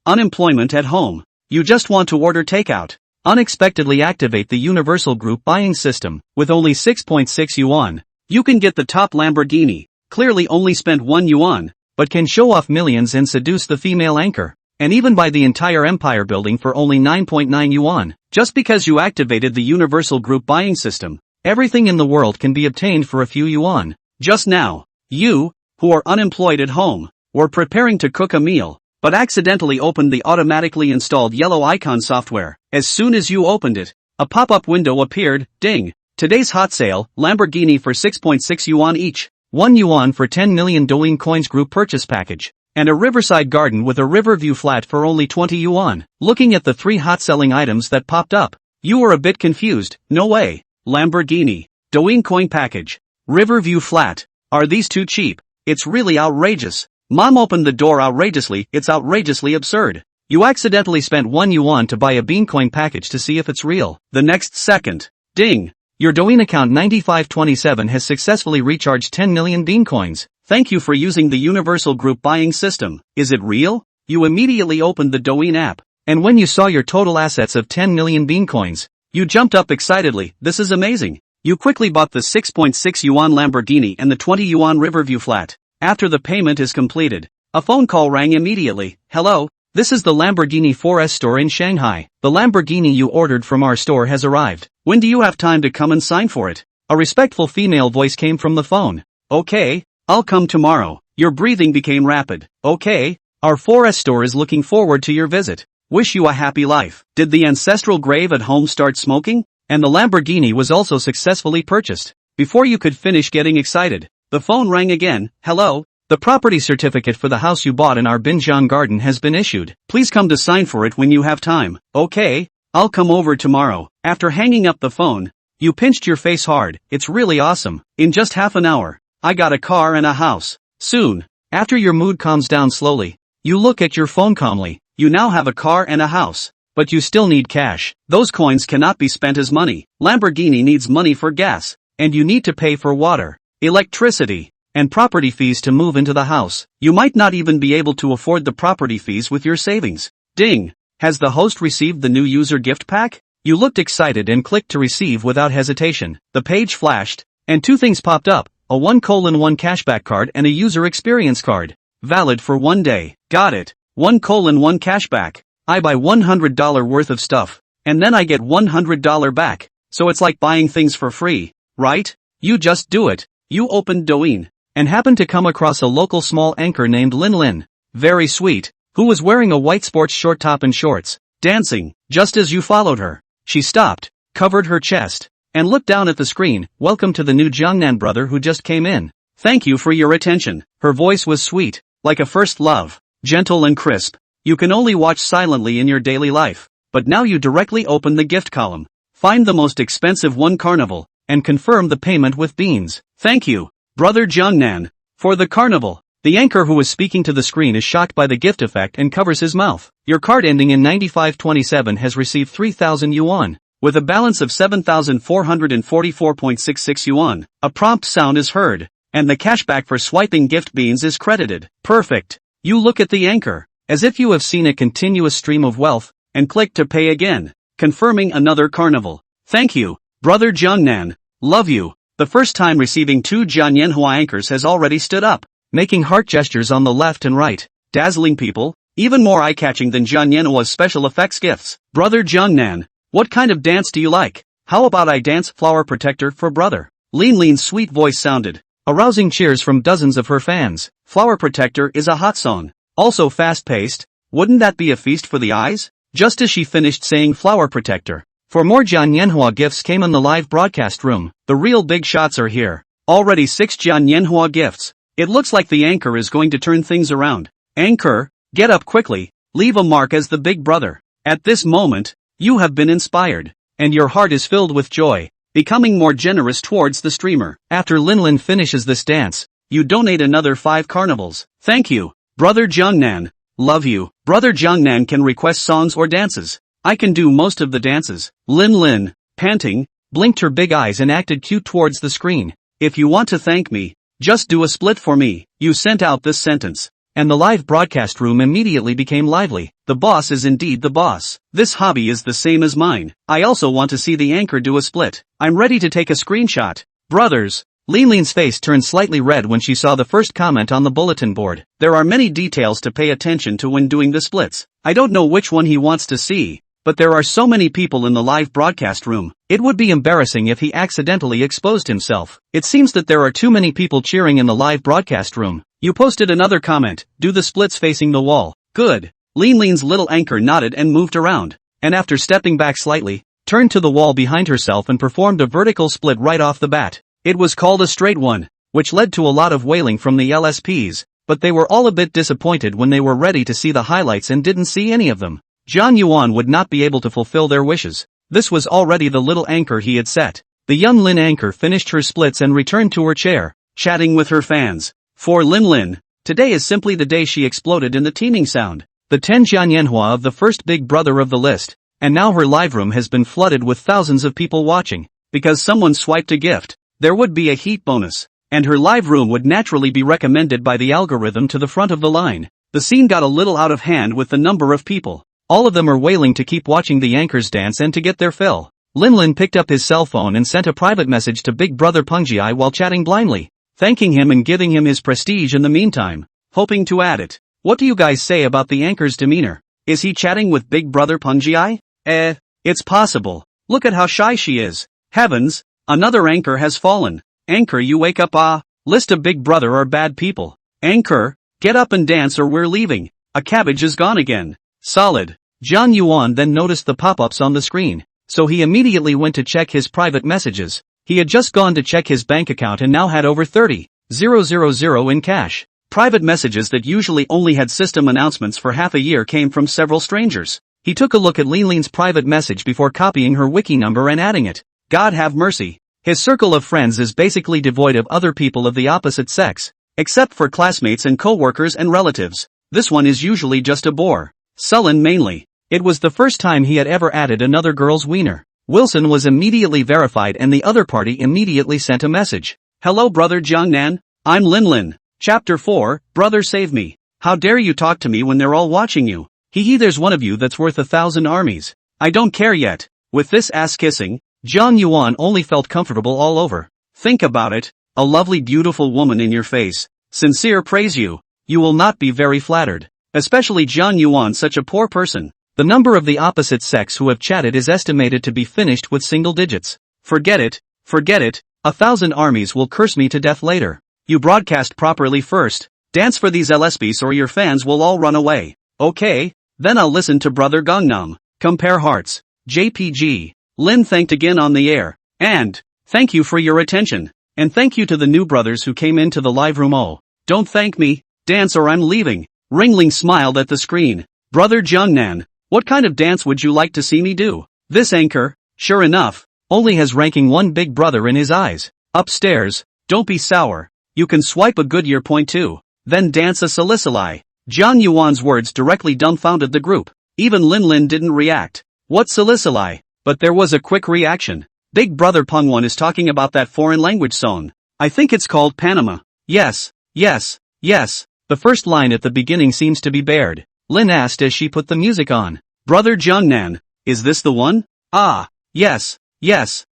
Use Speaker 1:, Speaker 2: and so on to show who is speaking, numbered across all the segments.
Speaker 1: Unemployment at home. You just want to order takeout. Unexpectedly activate the universal group buying system. With only 6.6 yuan, you can get the top Lamborghini. Clearly only spent 1 yuan, but can show off millions and seduce the female anchor. And even buy the entire empire building for only 9.9 yuan. Just because you activated the universal group buying system, everything in the world can be obtained for a few yuan. Just now, you, who are unemployed at home, were preparing to cook a meal, but accidentally opened the automatically installed yellow icon software. As soon as you opened it, a pop-up window appeared. Ding! Today's hot sale, Lamborghini for 6.6 yuan each, 1 yuan for 10 million Douyin coins group purchase package, and a riverside garden with a river view flat for only 20 yuan. Looking at the 3 hot-selling items that popped up, you were a bit confused. No way. Lamborghini, Douyin coin package, river view flat. Are these too cheap? It's really outrageous. Mom opened the door outrageously. It's outrageously absurd. You accidentally spent 1 yuan to buy a bean coin package to see if it's real. The next second, ding! Your Douyin account 9527 has successfully recharged 10 million bean coins. Thank you for using the universal group buying system. Is it real? You immediately opened the Douyin app, and when you saw your total assets of 10 million bean coins, you jumped up excitedly. This is amazing. You quickly bought the 6.6 yuan Lamborghini and the 20 yuan Riverview flat. After the payment is completed, a phone call rang immediately. Hello, this is the Lamborghini 4S store in Shanghai. The Lamborghini you ordered from our store has arrived. When do you have time to come and sign for it? A respectful female voice came from the phone. Okay, I'll come tomorrow. Your breathing became rapid. Okay, our 4S store is looking forward to your visit. Wish you a happy life. Did the ancestral grave at home start smoking? And the Lamborghini was also successfully purchased. Before you could finish getting excited, the phone rang again. Hello, the property certificate for the house you bought in our Binjiang garden has been issued. Please come to sign for it when you have time. Okay, I'll come over tomorrow. After hanging up the phone, you pinched your face hard. It's really awesome. In just half an hour, I got a car and a house. Soon, after your mood calms down slowly, you look at your phone calmly. You now have a car and a house, but you still need cash. Those coins cannot be spent as money. Lamborghini needs money for gas, and you need to pay for water, electricity, and property fees to move into the house. You might not even be able to afford the property fees with your savings. Ding! Has the host received the new user gift pack? You looked excited and clicked to receive without hesitation. The page flashed, and 2 things popped up, a 1:1 cashback card and a user experience card. Valid for 1 day. Got it. 1:1 cashback. I buy $100 worth of stuff, and then I get $100 back. So it's like buying things for free, right? You just do it. You opened Douyin, and happened to come across a local small anchor named Lin Lin. Very sweet. Who was wearing a white sports short top and shorts, dancing. Just as you followed her, she stopped, covered her chest, and looked down at the screen. Welcome to the new Jiangnan brother who just came in. Thank you for your attention. Her voice was sweet, like a first love, gentle and crisp. You can only watch silently in your daily life, but now you directly open the gift column, find the most expensive one carnival, and confirm the payment with beans. Thank you, brother Jiangnan, for the carnival. The anchor who is speaking to the screen is shocked by the gift effect and covers his mouth. Your card ending in 9527 has received 3,000 yuan, with a balance of 7,444.66 yuan. A prompt sound is heard, and the cashback for swiping gift beans is credited. Perfect. You look at the anchor, as if you have seen a continuous stream of wealth, and click to pay again, confirming another carnival. Thank you, brother Jiangnan. Love you. The first time receiving 2 Jianyanhua anchors has already stood up, making heart gestures on the left and right. Dazzling people, even more eye-catching than Jianyanhua's special effects gifts. Brother Jiangnan, what kind of dance do you like? How about I dance flower protector for brother? Lin Lin's sweet voice sounded, arousing cheers from dozens of her fans. Flower protector is a hot song, also fast-paced. Wouldn't that be a feast for the eyes? Just as she finished saying flower protector, 4 more Jianyanhua gifts came in the live broadcast room. The real big shots are here. Already 6 Jianyanhua gifts. It looks like the anchor is going to turn things around. Anchor, get up quickly, leave a mark as the big brother. At this moment, you have been inspired, and your heart is filled with joy, becoming more generous towards the streamer. After Lin Lin finishes this dance, you donate another 5 carnivals. Thank you, brother Jiangnan. Love you. Brother Jiangnan can request songs or dances. I can do most of the dances. Lin Lin, panting, blinked her big eyes and acted cute towards the screen. If you want to thank me, just do a split for me. You sent out this sentence, and the live broadcast room immediately became lively. The boss is indeed the boss. This hobby is the same as mine. I also want to see the anchor do a split. I'm ready to take a screenshot. Brothers. Linlin's face turned slightly red when she saw the first comment on the bulletin board. There are many details to pay attention to when doing the splits. I don't know which one he wants to see, but there are so many people in the live broadcast room. It would be embarrassing if he accidentally exposed himself. It seems that there are too many people cheering in the live broadcast room. You posted another comment. Do the splits facing the wall. Good. Linlin's little anchor nodded and moved around, and after stepping back slightly, turned to the wall behind herself and performed a vertical split right off the bat. It was called a straight one, which led to a lot of wailing from the LSPs, but they were all a bit disappointed when they were ready to see the highlights and didn't see any of them. John Yuan would not be able to fulfill their wishes. This was already the little anchor he had set. The young Lin anchor finished her splits and returned to her chair, chatting with her fans. For Lin, today is simply the day she exploded in the teeming sound. The 10 manhwa of the first big brother of the list, and now her live room has been flooded with thousands of people watching, because someone swiped a gift. There would be a heat bonus, and her live room would naturally be recommended by the algorithm to the front of the line. The scene got a little out of hand with the number of people. All of them are wailing to keep watching the anchors dance and to get their fill. Lin picked up his cell phone and sent a private message to Big Brother Pengji while chatting blindly, thanking him and giving him his prestige in the meantime, hoping to add it. What do you guys say about the anchor's demeanor? Is he chatting with Big Brother Pengji? It's possible. Look at how shy she is. Heavens! Another anchor has fallen. Anchor, you wake up, List of Big Brother are bad people. Anchor, get up and dance or we're leaving. A cabbage is gone again. Solid. John Yuan then noticed the pop-ups on the screen, so he immediately went to check his private messages. He had just gone to check his bank account and now had over 30,000 in cash. Private messages that usually only had system announcements for half a year came from several strangers. He took a look at Linlin's private message before copying her wiki number and adding it. God have mercy. His circle of friends is basically devoid of other people of the opposite sex, except for classmates and co-workers and relatives. This one is usually just a bore. Sullen mainly. It was the first time he had ever added another girl's wiener. Wilson was immediately verified and the other party immediately sent a message. Hello brother Jiangnan, I'm Lin. Chapter 4, Brother Save Me. How dare you talk to me when they're all watching you? There's one of you that's worth 1,000 armies. I don't care yet. With this ass kissing, John Yuan only felt comfortable all over. Think about it, a lovely beautiful woman in your face. Sincere praise you. You will not be very flattered. Especially John Yuan, such a poor person. The number of the opposite sex who have chatted is estimated to be finished with single digits. Forget it. 1,000 armies will curse me to death later. You broadcast properly first. Dance for these LSPs or your fans will all run away. Okay, then I'll listen to Brother Gangnam. Compare hearts. JPG. Lin thanked again on the air. And, thank you for your attention. And thank you to the new brothers who came into the live room. Oh, don't thank me. Dance or I'm leaving. Ringling smiled at the screen. Brother Jiangnan, what kind of dance would you like to see me do? This anchor, sure enough, only has ranking 1 big brother in his eyes. Upstairs, don't be sour. You can swipe a Goodyear point too. Then dance a salicili. John Yuan's words directly dumbfounded the group. Even Lin didn't react. What salicili? But there was a quick reaction. Big Brother Pengwan is talking about that foreign language song. I think it's called Panama. Yes. The first line at the beginning seems to be bared. Lin asked as she put the music on. Brother Jiangnan, is this the one? Ah, yes, that's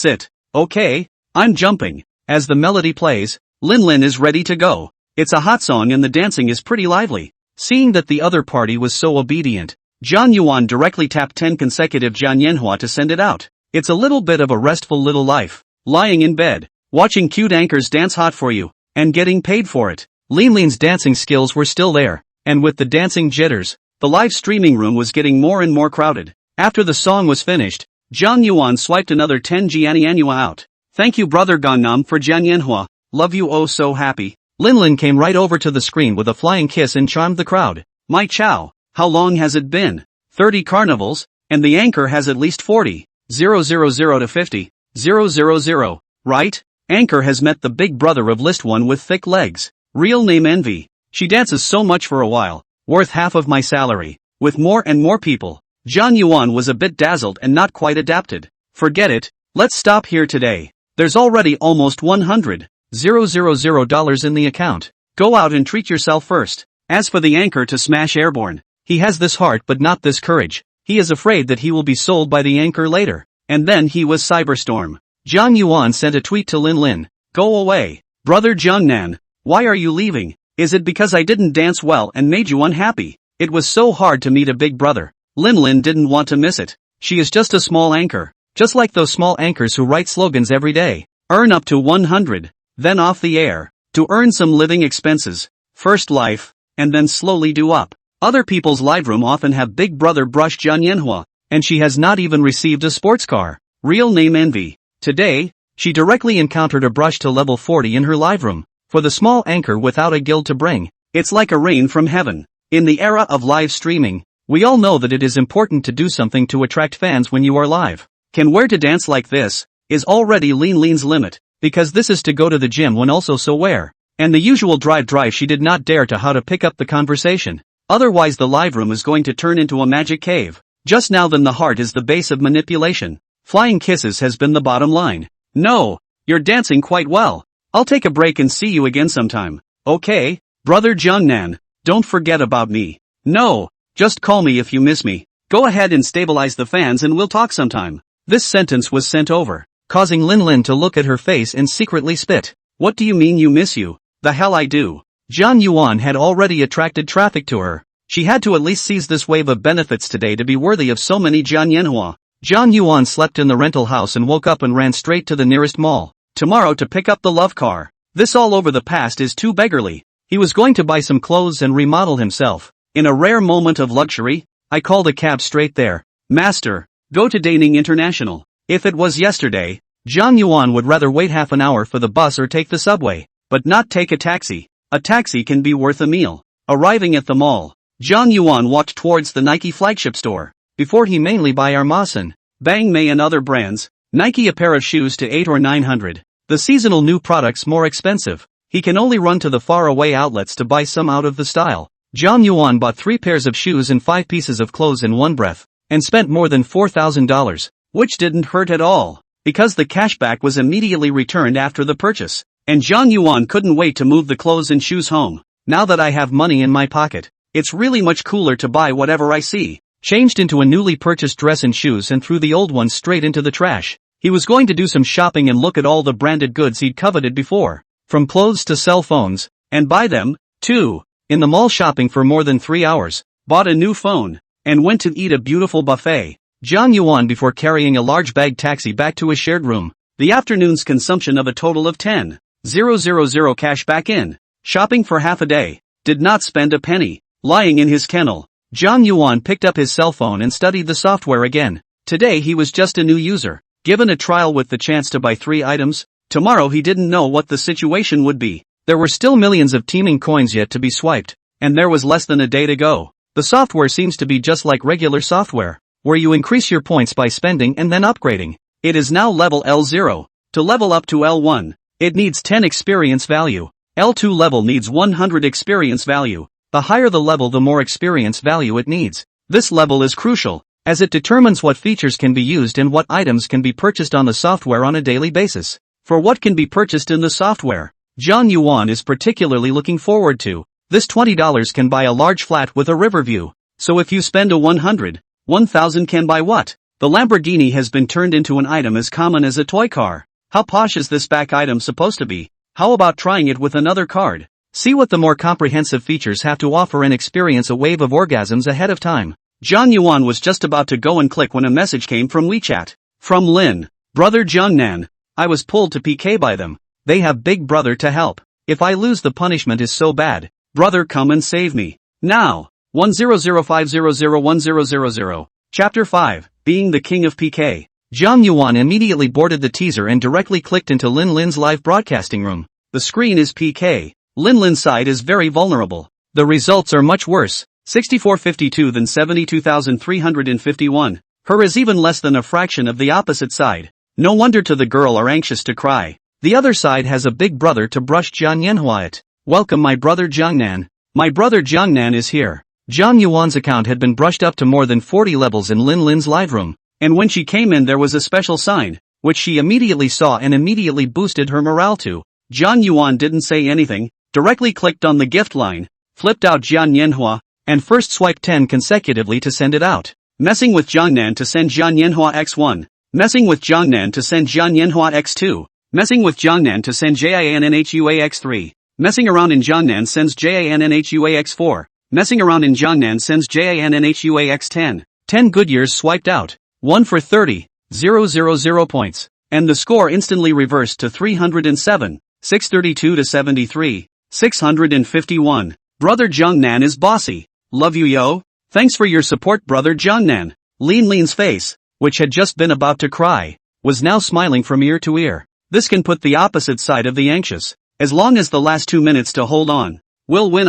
Speaker 1: it. Okay, I'm jumping. As the melody plays, Lin is ready to go. It's a hot song and the dancing is pretty lively. Seeing that the other party was so obedient, John Yuan directly tapped 10 consecutive Jianyanhua to send it out. It's a little bit of a restful little life. Lying in bed, watching cute anchors dance hot for you, and getting paid for it. Lin's dancing skills were still there, and with the dancing jitters, the live streaming room was getting more and more crowded. After the song was finished, John Yuan swiped another 10 Jianyanhua out. Thank you Brother Gangnam for Jianyanhua. Love you oh so happy. Lin came right over to the screen with a flying kiss and charmed the crowd. My chow, how long has it been? 30 carnivals, and the anchor has at least 40. 000 to 50. 000, right? Anchor has met the big brother of list 1 with thick legs. Real name Envy. She dances so much for a while. Worth half of my salary. With more and more people. John Yuan was a bit dazzled and not quite adapted. Forget it, let's stop here today. There's already almost $100,000 in the account. Go out and treat yourself first. As for the anchor to smash airborne, he has this heart but not this courage. He is afraid that he will be sold by the anchor later. And then he was Cyberstorm. Jiang Yuan sent a tweet to Lin Lin. Go away. Brother Jiangnan, why are you leaving? Is it because I didn't dance well and made you unhappy? It was so hard to meet a big brother. Lin Lin didn't want to miss it. She is just a small anchor. Just like those small anchors who write slogans every day. Earn up to 100. Then off the air. To earn some living expenses. First life. And then slowly do up. Other people's live room often have Big Brother brush Jiang Yanhua, and she has not even received a sports car. Real name Envy. Today, she directly encountered a brush to level 40 in her live room. For the small anchor without a guild to bring, it's like a rain from heaven. In the era of live streaming, we all know that it is important to do something to attract fans when you are live. Can wear to dance like this is already Lean Lean's limit, because this is to go to the gym when also so wear. And the usual drive she did not dare to how to pick up the conversation. Otherwise the live room is going to turn into a magic cave. Just now then the heart is the base of manipulation. Flying kisses has been the bottom line. No, you're dancing quite well. I'll take a break and see you again sometime. Okay, brother Jiangnan, don't forget about me. No, just call me if you miss me. Go ahead and stabilize the fans and we'll talk sometime. This sentence was sent over, causing Lin Lin to look at her face and secretly spit. What do you mean you miss you? The hell I do. Jiang Yuan had already attracted traffic to her. She had to at least seize this wave of benefits today to be worthy of so many Jiang Yanhua. Jiang Yuan slept in the rental house and woke up and ran straight to the nearest mall. Tomorrow to pick up the love car. This all over the past is too beggarly. He was going to buy some clothes and remodel himself. In a rare moment of luxury, I called a cab straight there. Master, go to Deepening International. If it was yesterday, Jiang Yuan would rather wait half an hour for the bus or take the subway, but not take a taxi. A taxi can be worth a meal. Arriving at the mall, Jiang Yuan walked towards the Nike flagship store. Before he mainly buy Armasan, Bang May and other brands, Nike a pair of shoes to 8 or 900. The seasonal new products more expensive. He can only run to the faraway outlets to buy some out of the style. Jiang Yuan bought 3 pairs of shoes and 5 pieces of clothes in one breath, and spent more than $4,000, which didn't hurt at all, because the cashback was immediately returned after the purchase. And Jiang Yuan couldn't wait to move the clothes and shoes home. Now that I have money in my pocket, it's really much cooler to buy whatever I see. Changed into a newly purchased dress and shoes and threw the old ones straight into the trash. He was going to do some shopping and look at all the branded goods he'd coveted before. From clothes to cell phones, and buy them, too. In the mall shopping for more than 3 hours, bought a new phone, and went to eat a beautiful buffet. Jiang Yuan before carrying a large bag taxi back to his shared room. The afternoon's consumption of a total of 10,000 cash back in. Shopping for half a day. Did not spend a penny. Lying in his kennel, Jiang Yuan picked up his cell phone and studied the software again. Today he was just a new user, given a trial with the chance to buy 3 items. Tomorrow he didn't know what the situation would be. There were still millions of teaming coins yet to be swiped, and there was less than a day to go. The software seems to be just like regular software, where you increase your points by spending and then upgrading. It is now level L0. To level up to L1, it needs 10 experience value. L2 level needs 100 experience value. The higher the level the more experience value it needs. This level is crucial, as it determines what features can be used and what items can be purchased on the software on a daily basis. For what can be purchased in the software, Jiang Yuan is particularly looking forward to. This $20 can buy a large flat with a river view. So if you spend a 1,000 can buy what? The Lamborghini has been turned into an item as common as a toy car. How posh is this back item supposed to be? How about trying it with another card? See what the more comprehensive features have to offer and experience a wave of orgasms ahead of time. Jiang Yuan was just about to go and click when a message came from WeChat. From Lin. Brother Jiangnan. I was pulled to PK by them. They have Big Brother to help. If I lose the punishment is so bad. Brother come and save me. Now. 100500100. Chapter 5. Being the King of PK. Jiang Yuan immediately boarded the teaser and directly clicked into Lin Lin's live broadcasting room. The screen is PK. Lin Lin's side is very vulnerable. The results are much worse. 6452 than 72,351. Her is even less than a fraction of the opposite side. No wonder to the girl are anxious to cry. The other side has a Big Brother to brush Jiang Yanhua it. Welcome my brother Jiangnan. My brother Jiangnan is here. Jiang Yuan's account had been brushed up to more than 40 levels in Lin Lin's live room. And when she came in there was a special sign, which she immediately saw and immediately boosted her morale to. Jiang Yuan didn't say anything, directly clicked on the gift line, flipped out Jian Yanhua, and first swiped 10 consecutively to send it out. Messing with Jiangnan to send Jian Yanhua X1. Messing with Jiangnan to send Jian Yanhua X2. Messing with Jiangnan to send Jiannhua X3. Messing around in Jiangnan sends Jiannhua X4. Messing around in Jiangnan sends Jiannhua X10. 10 good years swiped out. 1 for 30,000 points. And the score instantly reversed to 307, 632 to 73, 651. Brother Jiangnan is bossy. Love you yo. Thanks for your support brother Jiangnan. Lin's face, which had just been about to cry, was now smiling from ear to ear. This can put the opposite side of the anxious. As long as the last 2 minutes to hold on. Will win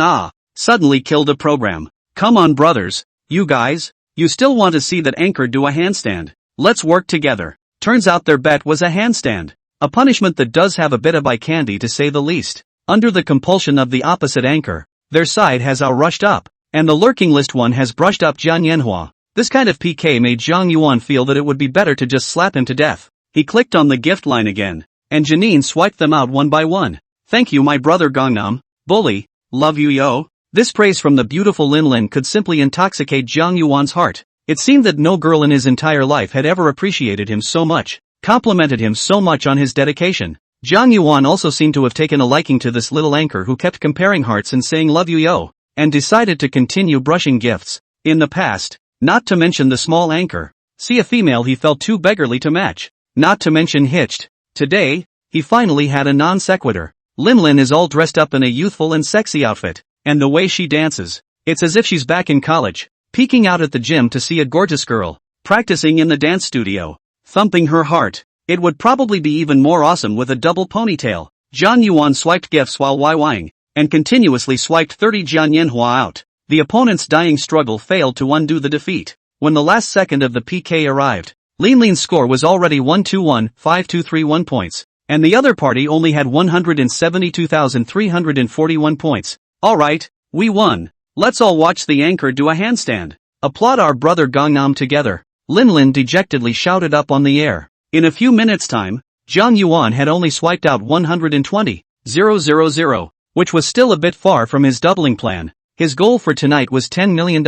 Speaker 1: suddenly killed the program. Come on brothers, you guys, you still want to see that anchor do a handstand. Let's work together. Turns out their bet was a handstand. A punishment that does have a bit of eye candy to say the least. Under the compulsion of the opposite anchor, their side has rushed up, and the lurking list one has brushed up Jian Yanhua. This kind of PK made Zhang Yuan feel that it would be better to just slap him to death. He clicked on the gift line again, and Janine swiped them out one by one. Thank you my brother Gangnam, bully, love you yo. This praise from the beautiful Lin could simply intoxicate Zhang Yuan's heart. It seemed that no girl in his entire life had ever appreciated him so much, complimented him so much on his dedication. Zhang Yuan also seemed to have taken a liking to this little anchor who kept comparing hearts and saying love you yo, and decided to continue brushing gifts. In the past, not to mention the small anchor, see a female he felt too beggarly to match, not to mention hitched. Today, he finally had a non sequitur. Lin is all dressed up in a youthful and sexy outfit, and the way she dances, it's as if she's back in college, peeking out at the gym to see a gorgeous girl, practicing in the dance studio, thumping her heart. It would probably be even more awesome with a double ponytail. Zhang Yuan swiped gifts while YYing, and continuously swiped 30 Jian Yanhua out. The opponent's dying struggle failed to undo the defeat. When the last second of the PK arrived, Lin's score was already 121,5231 points, and the other party only had 172,341 points. Alright, we won. Let's all watch the anchor do a handstand. Applaud our brother Gangnam together. Lin dejectedly shouted up on the air. In a few minutes' time, Zhang Yuan had only swiped out 120,000, which was still a bit far from his doubling plan. His goal for tonight was $10 million.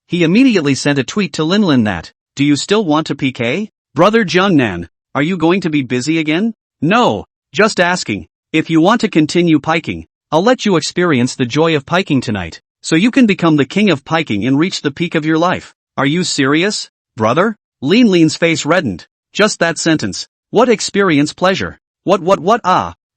Speaker 1: He immediately sent a tweet to Lin that, do you still want to PK? Brother Jiangnan, are you going to be busy again? No, just asking. If you want to continue piking, I'll let you experience the joy of piking tonight, so you can become the king of piking and reach the peak of your life. Are you serious, brother? Lin's face reddened. Just that sentence. What experience pleasure? What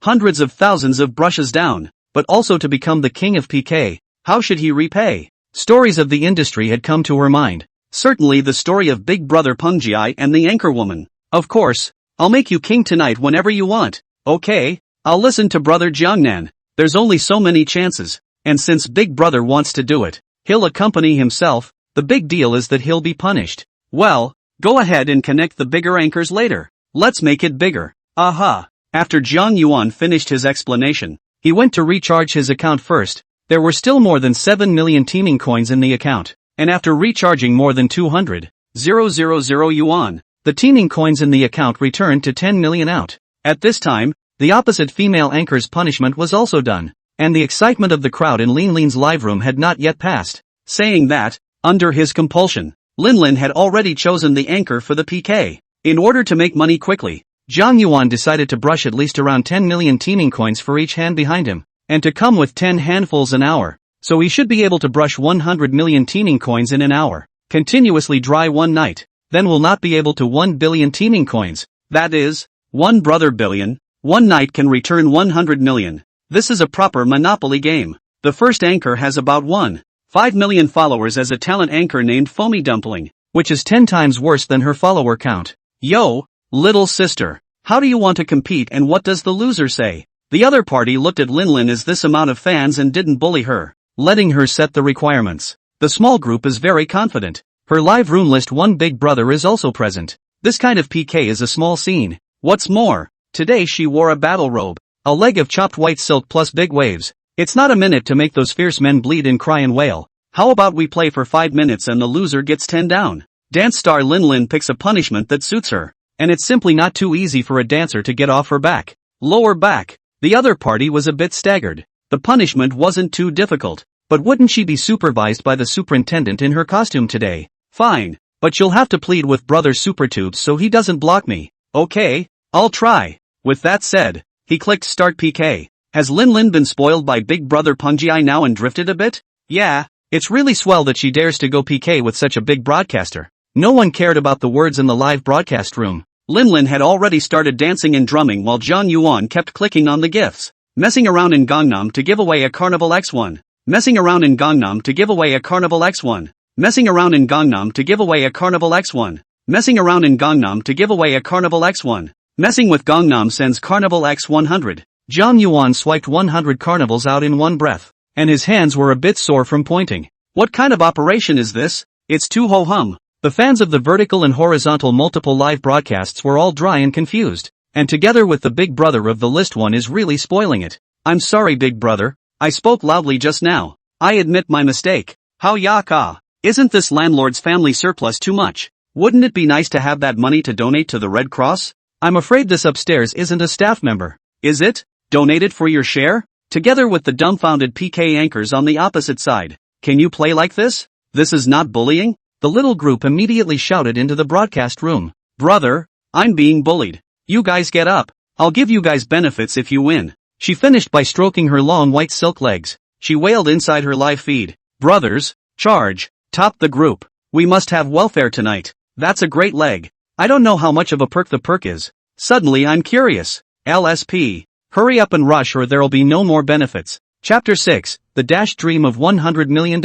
Speaker 1: hundreds of thousands of brushes down, but also to become the king of PK. How should he repay? Stories of the industry had come to her mind. Certainly the story of Big Brother Pungjai and the anchor woman. Of course, I'll make you king tonight whenever you want. Okay, I'll listen to brother Jiangnan. There's only so many chances, and since Big Brother wants to do it, he'll accompany himself. The big deal is that he'll be punished. Well, go ahead and connect the bigger anchors later. Let's make it bigger. Aha. After Zhang Yuan finished his explanation, he went to recharge his account first. There were still more than 7 million teaming coins in the account, and after recharging more than 200,000 yuan, the teaming coins in the account returned to 10 million out. At this time, the opposite female anchor's punishment was also done, and the excitement of the crowd in Lin's live room had not yet passed. Saying that, under his compulsion, Lin had already chosen the anchor for the PK. In order to make money quickly, Zhang Yuan decided to brush at least around 10 million teaming coins for each hand behind him, and to come with 10 handfuls an hour, so he should be able to brush 100 million teaming coins in an hour, continuously dry one night, then will not be able to 1 billion teaming coins, that is, 1 brother billion, one night can return 100 million. This is a proper monopoly game. The first anchor has about 1.5 million followers as a talent anchor named Foamy Dumpling, which is 10 times worse than her follower count. Yo, little sister, how do you want to compete and what does the loser say? The other party looked at Lin as this amount of fans and didn't bully her, letting her set the requirements. The small group is very confident. Her live room list one big brother is also present. This kind of PK is a small scene. What's more, today she wore a battle robe, a leg of chopped white silk plus big waves. It's not a minute to make those fierce men bleed and cry and wail. How about we play for 5 minutes and the loser gets 10 down? Dance star Lin picks a punishment that suits her, and it's simply not too easy for a dancer to get off her back. Lower back. The other party was a bit staggered. The punishment wasn't too difficult. But wouldn't she be supervised by the superintendent in her costume today? Fine. But you'll have to plead with brother Supertubes so he doesn't block me. Okay, I'll try. With that said, he clicked start PK. Has Lin been spoiled by big brother Punji now and drifted a bit? Yeah, it's really swell that she dares to go PK with such a big broadcaster. No one cared about the words in the live broadcast room. Lin had already started dancing and drumming while John Yuan kept clicking on the gifts. Messing around in Gangnam to give away a Carnival X1. Messing around in Gangnam to give away a Carnival X1. Messing around in Gangnam to give away a Carnival X1. Messing around in Gangnam to give away a Carnival X1. Messing with Gangnam sends Carnival X100. John Yuan swiped 100 carnivals out in one breath, and his hands were a bit sore from pointing. What kind of operation is this? It's too ho-hum. The fans of the vertical and horizontal multiple live broadcasts were all dry and confused, and together with the big brother of the list one is really spoiling it. I'm sorry big brother, I spoke loudly just now. I admit my mistake. How ya ka? Isn't this landlord's family surplus too much? Wouldn't it be nice to have that money to donate to the Red Cross? I'm afraid this upstairs isn't a staff member. Is it? Donated for your share? Together with the dumbfounded PK anchors on the opposite side. Can you play like this? This is not bullying? The little group immediately shouted into the broadcast room. Brother, I'm being bullied. You guys get up. I'll give you guys benefits if you win. She finished by stroking her long white silk legs. She wailed inside her live feed. Brothers, charge, top the group. We must have welfare tonight. That's a great leg. I don't know how much of a perk the perk is. Suddenly I'm curious. LSP. Hurry up and rush or there'll be no more benefits. Chapter 6, The Dash Dream of $100 million.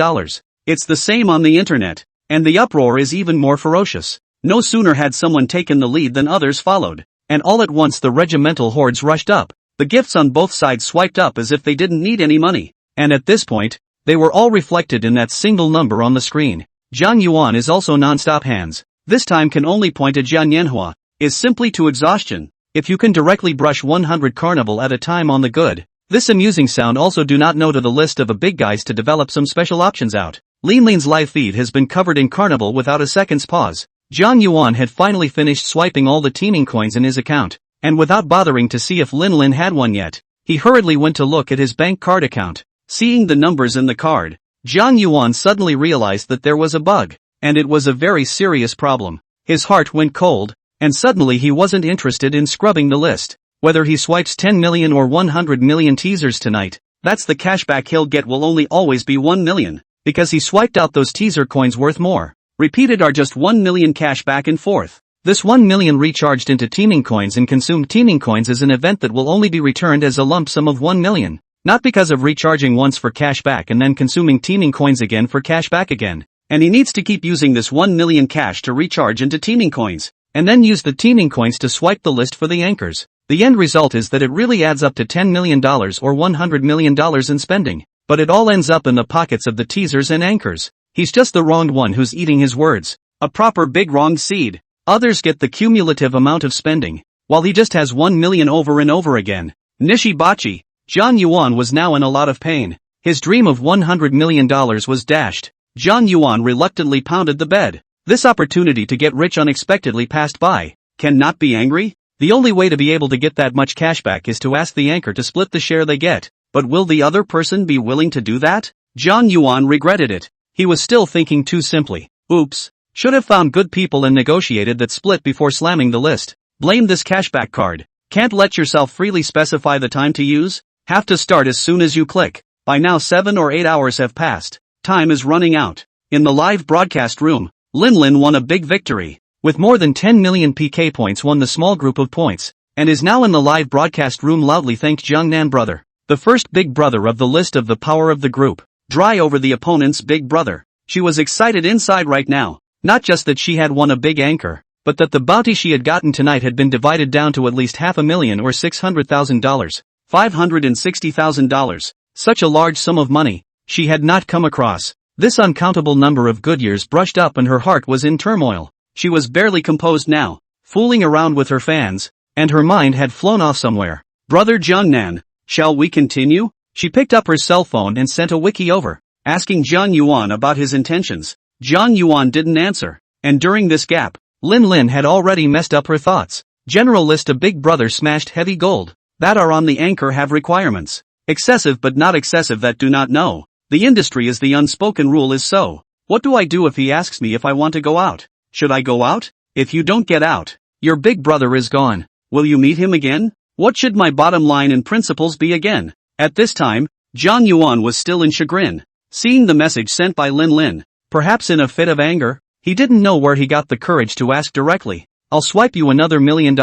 Speaker 1: It's the same on the internet. And the uproar is even more ferocious. No sooner had someone taken the lead than others followed. And all at once the regimental hordes rushed up. The gifts on both sides swiped up as if they didn't need any money. And at this point, they were all reflected in that single number on the screen. Jiang Yuan is also non-stop hands. This time can only point at Jiang Yanhua. Is simply to exhaustion. If you can directly brush 100 carnival at a time on the good. This amusing sound also do not know to the list of a big guys to develop some special options out. Lin's live feed has been covered in carnival without a second's pause. Jiang Yuan had finally finished swiping all the teaming coins in his account. And without bothering to see if Lin had one yet, he hurriedly went to look at his bank card account. Seeing the numbers in the card, Jiang Yuan suddenly realized that there was a bug, and it was a very serious problem. His heart went cold, and suddenly he wasn't interested in scrubbing the list. Whether he swipes 10 million or 100 million teasers tonight, that's the cashback he'll get will only always be 1 million, because he swiped out those teaser coins worth more. Repeated are just 1 million cash back and forth. This 1 million recharged into teaming coins and consumed teaming coins is an event that will only be returned as a lump sum of 1 million. Not because of recharging once for cash back and then consuming teaming coins again for cash back again. And he needs to keep using this 1 million cash to recharge into teaming coins, and then use the teaming coins to swipe the list for the anchors. The end result is that it really adds up to $10 million or $100 million in spending, but it all ends up in the pockets of the teasers and anchors. He's just the wronged one who's eating his words. A proper big wronged seed. Others get the cumulative amount of spending, while he just has 1 million over and over again. Nishibachi. Jiang Yuan was now in a lot of pain. His dream of $100 million was dashed. Jiang Yuan reluctantly pounded the bed. This opportunity to get rich unexpectedly passed by. Cannot be angry? The only way to be able to get that much cash back is to ask the anchor to split the share they get. But will the other person be willing to do that? Jiang Yuan regretted it. He was still thinking too simply. Oops. Should have found good people and negotiated that split before slamming the list. Blame this cashback card. Can't let yourself freely specify the time to use? Have to start as soon as you click. By now 7 or 8 hours have passed. Time is running out. In the live broadcast room, Lin won a big victory. With more than 10 million PK points won the small group of points, and is now in the live broadcast room loudly thanked Jiangnan brother. The first big brother of the list of the power of the group. Dry over the opponent's big brother. She was excited inside right now. Not just that she had won a big anchor, but that the bounty she had gotten tonight had been divided down to at least $500,000 or $600,000, $560,000. Such a large sum of money, she had not come across. This uncountable number of good years brushed up and her heart was in turmoil. She was barely composed now, fooling around with her fans, and her mind had flown off somewhere. Brother Jiangnan, shall we continue? She picked up her cell phone and sent a wiki over, asking Jiang Yuan about his intentions. Jiang Yuan didn't answer, and during this gap, Lin had already messed up her thoughts. General list of big brother smashed heavy gold, that are on the anchor have requirements. Excessive but not excessive that do not know. The industry is the unspoken rule is so. What do I do if he asks me if I want to go out? Should I go out? If you don't get out, your big brother is gone. Will you meet him again? What should my bottom line and principles be again? At this time, Zhang Yuan was still in chagrin. Seeing the message sent by Lin Lin, perhaps in a fit of anger, he didn't know where he got the courage to ask directly. I'll swipe you another $1 million.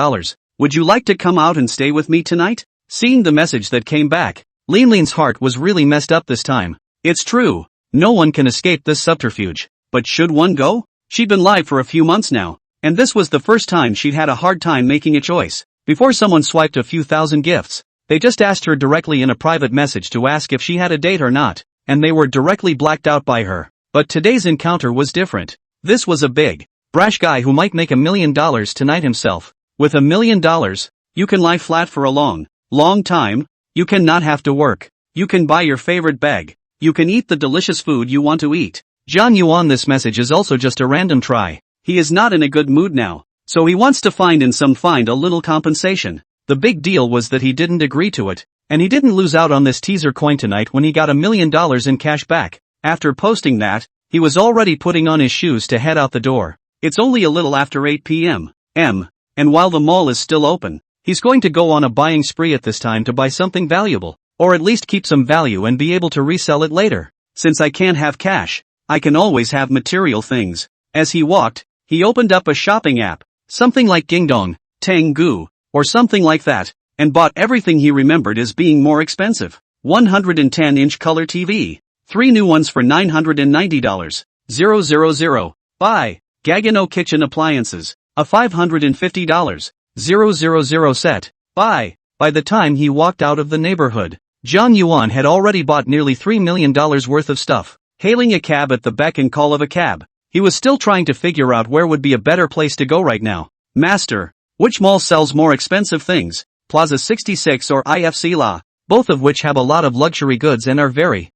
Speaker 1: Would you like to come out and stay with me tonight? Seeing the message that came back, Lin Lin's heart was really messed up this time. It's true, no one can escape this subterfuge. But should one go? She'd been live for a few months now, and this was the first time she'd had a hard time making a choice. Before someone swiped a few thousand gifts, they just asked her directly in a private message to ask if she had a date or not, and they were directly blacked out by her. But today's encounter was different. This was a big, brash guy who might make $1 million tonight himself. With $1 million, you can lie flat for a long time. You can not have to work. You can buy your favorite bag. You can eat the delicious food you want to eat. Zhang Yuan, this message is also just a random try. He is not in a good mood now, so he wants to find a little compensation. The big deal was that he didn't agree to it, and he didn't lose out on this teaser coin tonight when he got $1 million in cash back. After posting that, he was already putting on his shoes to head out the door. It's only a little after 8 p.m. And while the mall is still open, he's going to go on a buying spree at this time to buy something valuable, or at least keep some value and be able to resell it later. Since I can't have cash, I can always have material things. As he walked, he opened up a shopping app, something like Dingdong, Tanggu, or something like that, and bought everything he remembered as being more expensive. 110-inch color TV. 3 new ones for $990. 000. Buy. Gagano kitchen appliances. A $550. 000 set. Buy. By the time he walked out of the neighborhood, Zhang Yuan had already bought nearly $3 million worth of stuff. Hailing a cab at the beck and call of a cab, he was still trying to figure out where would be a better place to go right now. Master, which mall sells more expensive things? Plaza 66 or IFC La, both of which have a lot of luxury goods and are very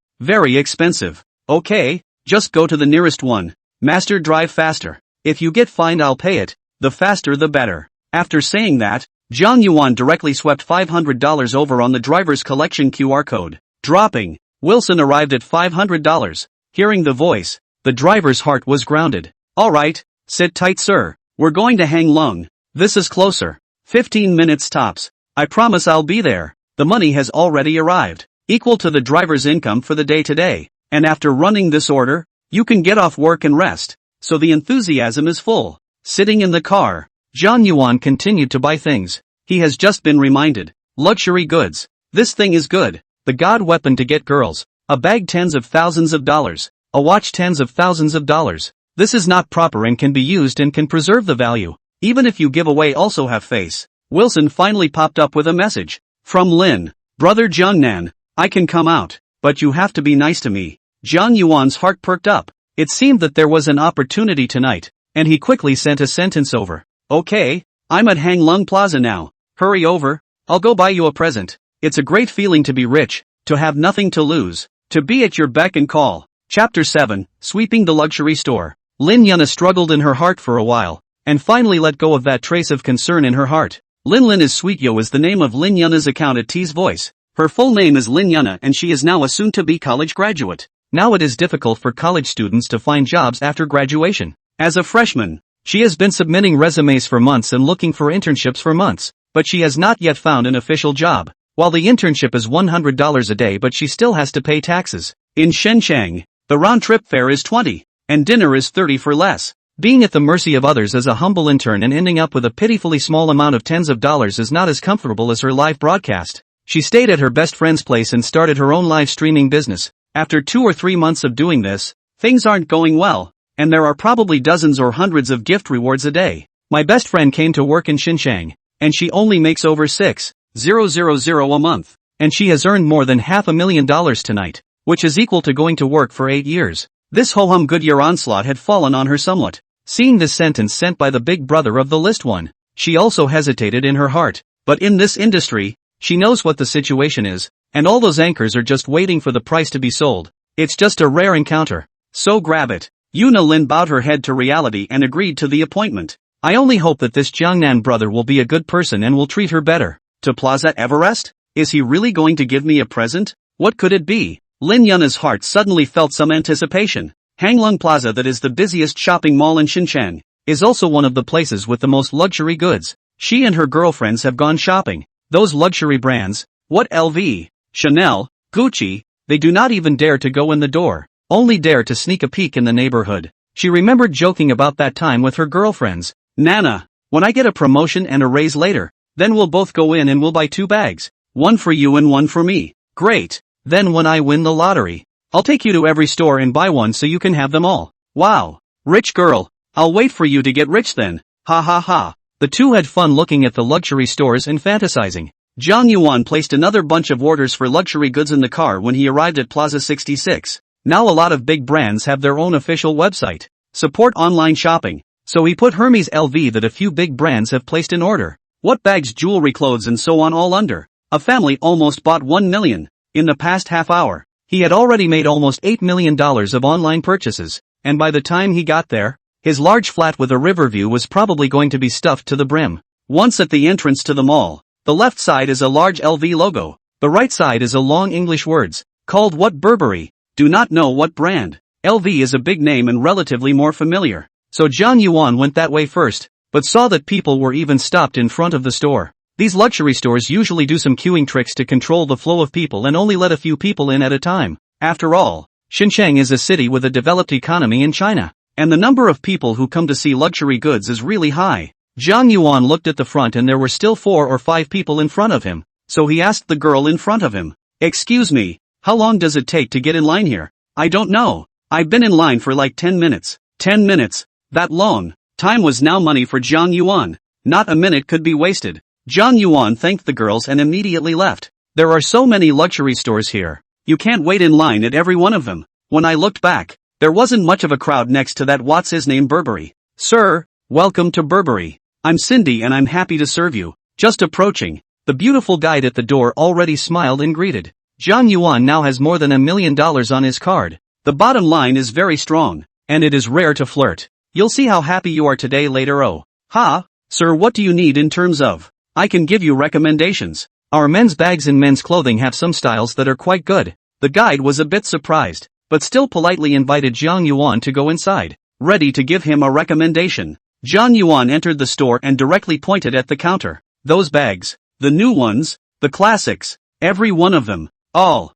Speaker 1: expensive. Okay, just go to the nearest one. Master, drive faster. If you get fined, I'll pay it. The faster the better. After saying that, Zhang Yuan directly swept $500 over on the driver's collection QR code. Dropping. Wilson arrived at $500. Hearing the voice, the driver's heart was grounded. Alright, sit tight sir, we're going to Hang Lung. This is closer. 15 minutes tops. I promise I'll be there. The money has already arrived, equal to the driver's income for the day today. And after running this order, you can get off work and rest. So the enthusiasm is full. Sitting in the car, Zhang Yuan continued to buy things. He has just been reminded. Luxury goods. This thing is good. The god weapon to get girls. A bag tens of thousands of dollars. A watch tens of thousands of dollars. This is not proper and can be used and can preserve the value. Even if you give away also have face. Wilson finally popped up with a message. From Lin. Brother Jiangnan, I can come out, but you have to be nice to me. Zhang Yuan's heart perked up. It seemed that there was an opportunity tonight, and he quickly sent a sentence over. Okay, I'm at Hang Lung Plaza now. Hurry over, I'll go buy you a present. It's a great feeling to be rich, to have nothing to lose, to be at your beck and call. Chapter 7, Sweeping the Luxury Store. Lin Yana struggled in her heart for a while, and finally let go of that trace of concern in her heart. Lin Lin is Sweetyo is the name of Lin Yana's account at T's Voice. Her full name is Lin Yana and she is now a soon-to-be college graduate. Now it is difficult for college students to find jobs after graduation. As a freshman, she has been submitting resumes for months and looking for internships for months, but she has not yet found an official job. While the internship is $100 a day, but she still has to pay taxes. In Shenzhen, the round-trip fare is $20, and dinner is $30 for less. Being at the mercy of others as a humble intern and ending up with a pitifully small amount of tens of dollars is not as comfortable as her live broadcast. She stayed at her best friend's place and started her own live streaming business. After 2 or 3 months of doing this, things aren't going well, and there are probably dozens or hundreds of gift rewards a day. My best friend came to work in Xinjiang, and she only makes over $6,000 a month, and she has earned more than $500,000 tonight, which is equal to going to work for 8 years. This ho-hum Goodyear onslaught had fallen on her somewhat. Seeing this sentence sent by the big brother of the list one, she also hesitated in her heart. But in this industry, she knows what the situation is, and all those anchors are just waiting for the price to be sold. It's just a rare encounter. So grab it. Yuna Lin bowed her head to reality and agreed to the appointment. I only hope that this Jiangnan brother will be a good person and will treat her better. To Plaza Everest? Is he really going to give me a present? What could it be? Lin Yuna's heart suddenly felt some anticipation. Hanglung Plaza, that is the busiest shopping mall in Xinjiang, is also one of the places with the most luxury goods. She and her girlfriends have gone shopping. Those luxury brands, what LV, Chanel, Gucci, they do not even dare to go in the door, only dare to sneak a peek in the neighborhood. She remembered joking about that time with her girlfriends. Nana, when I get a promotion and a raise later, then we'll both go in and we'll buy 2 bags. One for you and one for me. Great. Then when I win the lottery, I'll take you to every store and buy one so you can have them all. Wow. Rich girl. I'll wait for you to get rich then. Ha ha ha. The two had fun looking at the luxury stores and fantasizing. Zhang Yuan placed another bunch of orders for luxury goods in the car when he arrived at Plaza 66. Now a lot of big brands have their own official website. Support online shopping. So he put Hermes LV that a few big brands have placed in order. What bags, jewelry, clothes and so on all under. A family almost bought 1 million. In the past half hour, he had already made almost $8 million of online purchases, and by the time he got there, his large flat with a river view was probably going to be stuffed to the brim. Once at the entrance to the mall, the left side is a large LV logo, the right side is a long English words, called what Burberry, do not know what brand. LV is a big name and relatively more familiar, so Zhang Yuan went that way first, but saw that people were even stopped in front of the store. These luxury stores usually do some queuing tricks to control the flow of people and only let a few people in at a time. After all, Xinjiang is a city with a developed economy in China, and the number of people who come to see luxury goods is really high. Zhang Yuan looked at the front and there were still 4 or 5 people in front of him, so he asked the girl in front of him, "Excuse me, how long does it take to get in line here?" "I don't know. I've been in line for like 10 minutes. 10 minutes? That long?" Time was now money for Zhang Yuan. Not a minute could be wasted. Zhang Yuan thanked the girls and immediately left. There are so many luxury stores here. You can't wait in line at every one of them. When I looked back, there wasn't much of a crowd next to that what's his name Burberry. "Sir, welcome to Burberry. I'm Cindy and I'm happy to serve you." Just approaching, the beautiful guide at the door already smiled and greeted. Zhang Yuan now has more than $1 million on his card. The bottom line is very strong, and it is rare to flirt. You'll see how happy you are today later. Oh. Ha, sir, what do you need in terms of? I can give you recommendations. Our men's bags and men's clothing have some styles that are quite good. The guide was a bit surprised, but still politely invited Zhang Yuan to go inside, ready to give him a recommendation. Zhang Yuan entered the store and directly pointed at the counter. Those bags, the new ones, the classics, every one of them, all.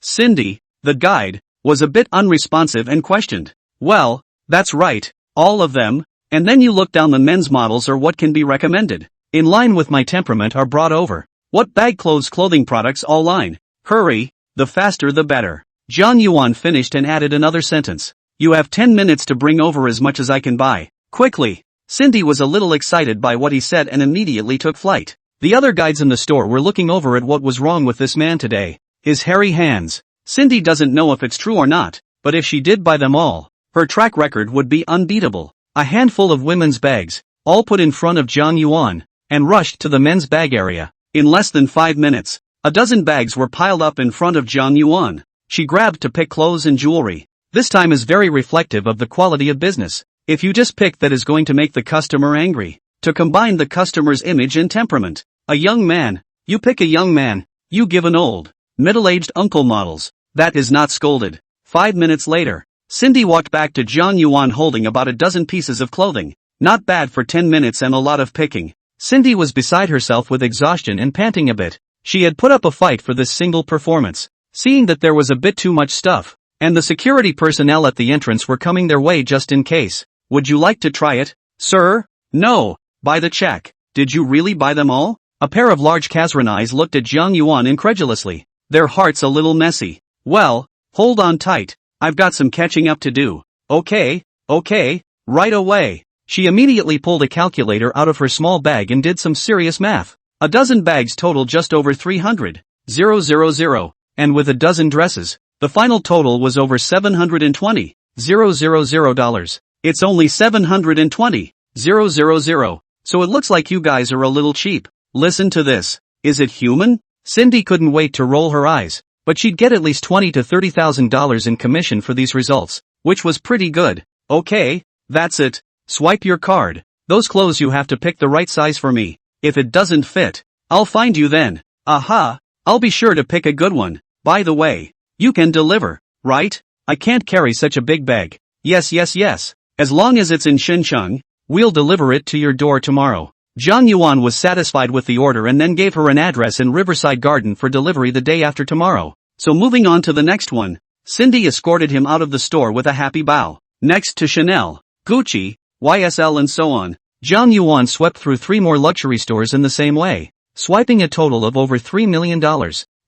Speaker 1: Cindy, the guide, was a bit unresponsive and questioned. "Well, that's right, all of them, and then you look down the men's models or what can be recommended. In line with my temperament are brought over. What bag, clothes, clothing products, all line. Hurry, the faster the better." Zhang Yuan finished and added another sentence. "You have 10 minutes to bring over as much as I can buy. Quickly." Cindy was a little excited by what he said and immediately took flight. The other guides in the store were looking over at what was wrong with this man today. His hairy hands. Cindy doesn't know if it's true or not, but if she did buy them all, her track record would be unbeatable. A handful of women's bags, all put in front of Zhang Yuan, and rushed to the men's bag area. In less than 5 minutes, a dozen bags were piled up in front of Zhang Yuan. She grabbed to pick clothes and jewelry. This time is very reflective of the quality of business. If you just pick that is going to make the customer angry. To combine the customer's image and temperament. A young man. You pick a young man. You give an old, middle-aged uncle models. That is not scolded. 5 minutes later, Cindy walked back to Zhang Yuan holding about a dozen pieces of clothing. Not bad for 10 minutes and a lot of picking. Cindy was beside herself with exhaustion and panting a bit. She had put up a fight for this single performance. Seeing that there was a bit too much stuff, and the security personnel at the entrance were coming their way just in case. "Would you like to try it, sir?" "No, buy the check." "Did you really buy them all?" A pair of large Kazran eyes looked at Zhang Yuan incredulously, their hearts a little messy. "Well, hold on tight, I've got some catching up to do." Okay, right away." She immediately pulled a calculator out of her small bag and did some serious math. A dozen bags total just over 300,000, and with a dozen dresses, the final total was over $720,000. It's only $720,000, so it looks like you guys are a little cheap. Listen to this. Is it human? Cindy couldn't wait to roll her eyes, but she'd get at least $20,000 to $30,000 in commission for these results, which was pretty good. Okay, that's it. Swipe your card. Those clothes you have to pick the right size for me. If it doesn't fit, I'll find you then. Aha, I'll be sure to pick a good one. By the way, you can deliver, right? I can't carry such a big bag. Yes, yes, yes. As long as it's in Xincheng, we'll deliver it to your door tomorrow. Zhang Yuan was satisfied with the order and then gave her an address in Riverside Garden for delivery the day after tomorrow. So moving on to the next one, Cindy escorted him out of the store with a happy bow. Next to Chanel, Gucci, YSL and so on, Zhang Yuan swept through 3 more luxury stores in the same way, swiping a total of over $3 million.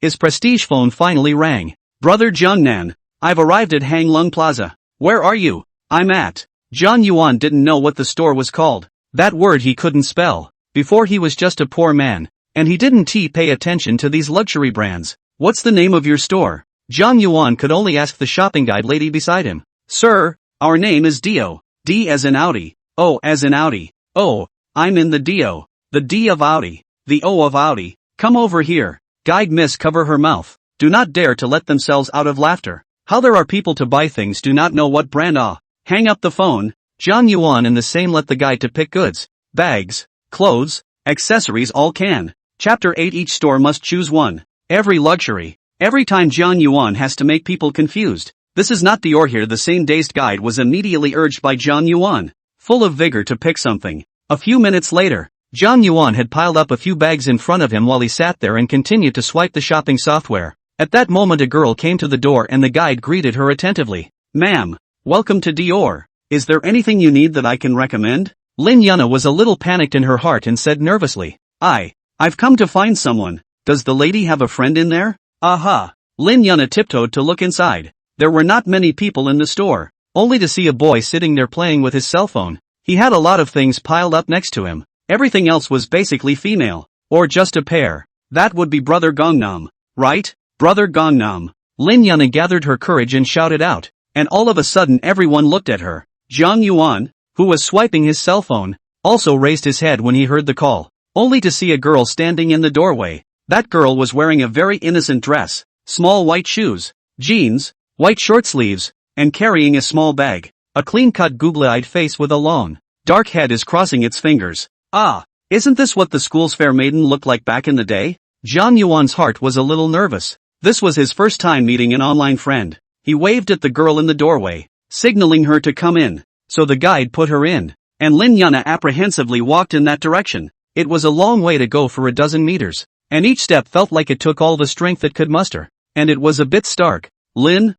Speaker 1: His prestige phone finally rang. Brother Jiangnan, I've arrived at Hang Lung Plaza. Where are you? I'm at. Zhang Yuan didn't know what the store was called. That word he couldn't spell. Before he was just a poor man, and he didn't pay attention to these luxury brands. What's the name of your store? Zhang Yuan could only ask the shopping guide lady beside him. Sir, our name is Dio. D as in Audi. O as in Audi. Oh, I'm in the Dio. The D of Audi. The O of Audi. Come over here. Guide miss cover her mouth. Do not dare to let themselves out of laughter. How there are people to buy things do not know what brand. Hang up the phone. Zhang Yuan and the same let the guide to pick goods, bags, clothes, accessories all can. Chapter 8 Each store must choose one. Every luxury. Every time Zhang Yuan has to make people confused. This is not Dior here. The same dazed guide was immediately urged by Zhang Yuan, full of vigor to pick something. A few minutes later, Zhang Yuan had piled up a few bags in front of him while he sat there and continued to swipe the shopping software. At that moment a girl came to the door and the guide greeted her attentively. Ma'am, welcome to Dior. Is there anything you need that I can recommend? Lin Yuna was a little panicked in her heart and said nervously, I've come to find someone. Does the lady have a friend in there? Aha. Lin Yuna tiptoed to look inside. There were not many people in the store, only to see a boy sitting there playing with his cell phone. He had a lot of things piled up next to him. Everything else was basically female, or just a pair. That would be Brother Gangnam, right? Brother Gangnam. Lin Yuna gathered her courage and shouted out, and all of a sudden everyone looked at her. Zhang Yuan, who was swiping his cell phone, also raised his head when he heard the call, only to see a girl standing in the doorway. That girl was wearing a very innocent dress, small white shoes, jeans, white short sleeves, and carrying a small bag. A clean-cut googly-eyed face with a long, dark head is crossing its fingers. Isn't this what the school's fair maiden looked like back in the day? Zhang Yuan's heart was a little nervous. This was his first time meeting an online friend. He waved at the girl in the doorway, signaling her to come in, so the guide put her in, and Lin Yuna apprehensively walked in that direction. It was a long way to go for a dozen meters, and each step felt like it took all the strength it could muster, and it was a bit stark. Lin,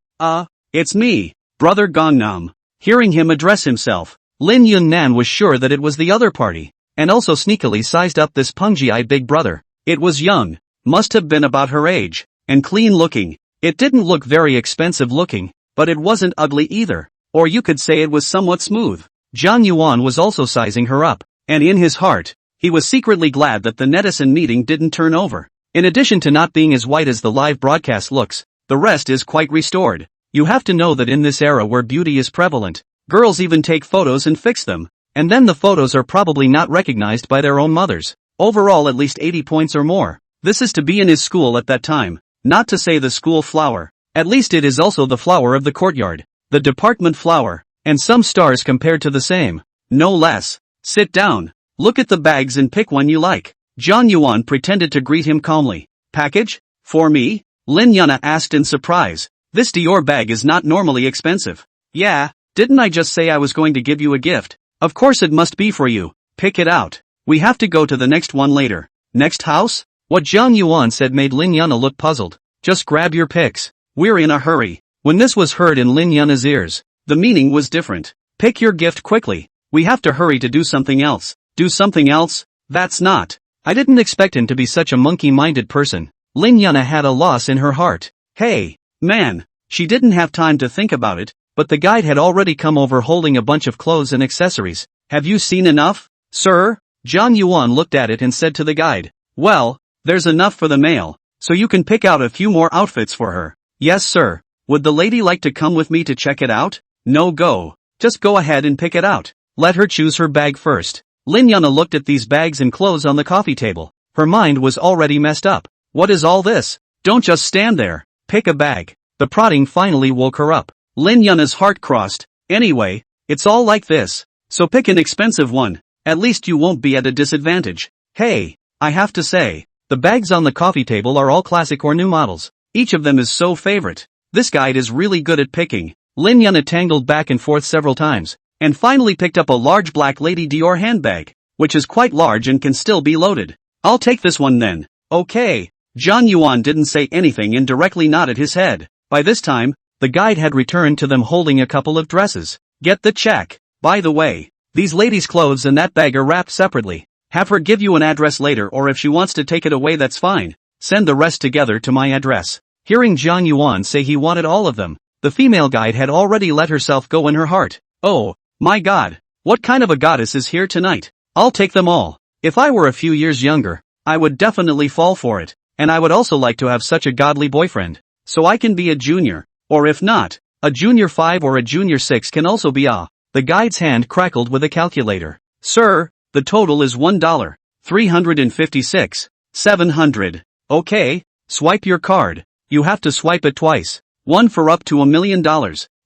Speaker 1: it's me, Brother Gangnam. Hearing him address himself, Lin Yunnan was sure that it was the other party, and also sneakily sized up this pungy-eyed big brother. It was young, must have been about her age, and clean-looking. It didn't look very expensive-looking, but it wasn't ugly either, or you could say it was somewhat smooth. Zhang Yuan was also sizing her up, and in his heart, he was secretly glad that the netizen meeting didn't turn over. In addition to not being as white as the live broadcast looks, the rest is quite restored. You have to know that in this era where beauty is prevalent, girls even take photos and fix them, and then the photos are probably not recognized by their own mothers. Overall at least 80 points or more. This is to be in his school at that time, not to say the school flower. At least it is also the flower of the courtyard, the department flower, and some stars compared to the same. No less. Sit down, look at the bags and pick one you like. Zhang Yuan pretended to greet him calmly. Package? For me? Lin Yuna asked in surprise. This Dior bag is not normally expensive. Yeah, didn't I just say I was going to give you a gift? Of course it must be for you. Pick it out. We have to go to the next one later. Next house? What Zhang Yuan said made Lin Yuna look puzzled. Just grab your picks. We're in a hurry. When this was heard in Lin Yuna's ears, the meaning was different. Pick your gift quickly. We have to hurry to do something else. Do something else? That's not. I didn't expect him to be such a monkey-minded person. Lin Yuna had a loss in her heart. Hey, man. She didn't have time to think about it, but the guide had already come over holding a bunch of clothes and accessories. Have you seen enough, sir? Zhang Yuan looked at it and said to the guide, well, there's enough for the male, so you can pick out a few more outfits for her. Yes sir. Would the lady like to come with me to check it out? No go. Just go ahead and pick it out. Let her choose her bag first. Lin Yuna looked at these bags and clothes on the coffee table. Her mind was already messed up. What is all this? Don't just stand there. Pick a bag. The prodding finally woke her up. Lin Yuna's heart crossed. Anyway, it's all like this. So pick an expensive one. At least you won't be at a disadvantage. Hey, I have to say, The bags on the coffee table are all classic or new models. Each of them is so favorite. This guide is really good at picking. Lin Yuna tangled back and forth several times, and finally picked up a large black Lady Dior handbag, which is quite large and can still be loaded. I'll take this one then. Okay. Zhang Yuan didn't say anything and directly nodded his head. By this time, the guide had returned to them holding a couple of dresses. Get the check. By the way, these ladies' clothes and that bag are wrapped separately. Have her give you an address later, or if she wants to take it away, that's fine. Send the rest together to my address. Hearing Zhang Yuan say he wanted all of them, the female guide had already let herself go in her heart. Oh, my God. What kind of a goddess is here tonight? I'll take them all. If I were a few years younger, I would definitely fall for it. And I would also like to have such a godly boyfriend. So I can be a junior. Or if not, a junior 5 or a junior 6 can also be a. The guide's hand crackled with a calculator. Sir, the total is $1. 356. 700. Okay, swipe your card. You have to swipe it twice. One for up to $1 million.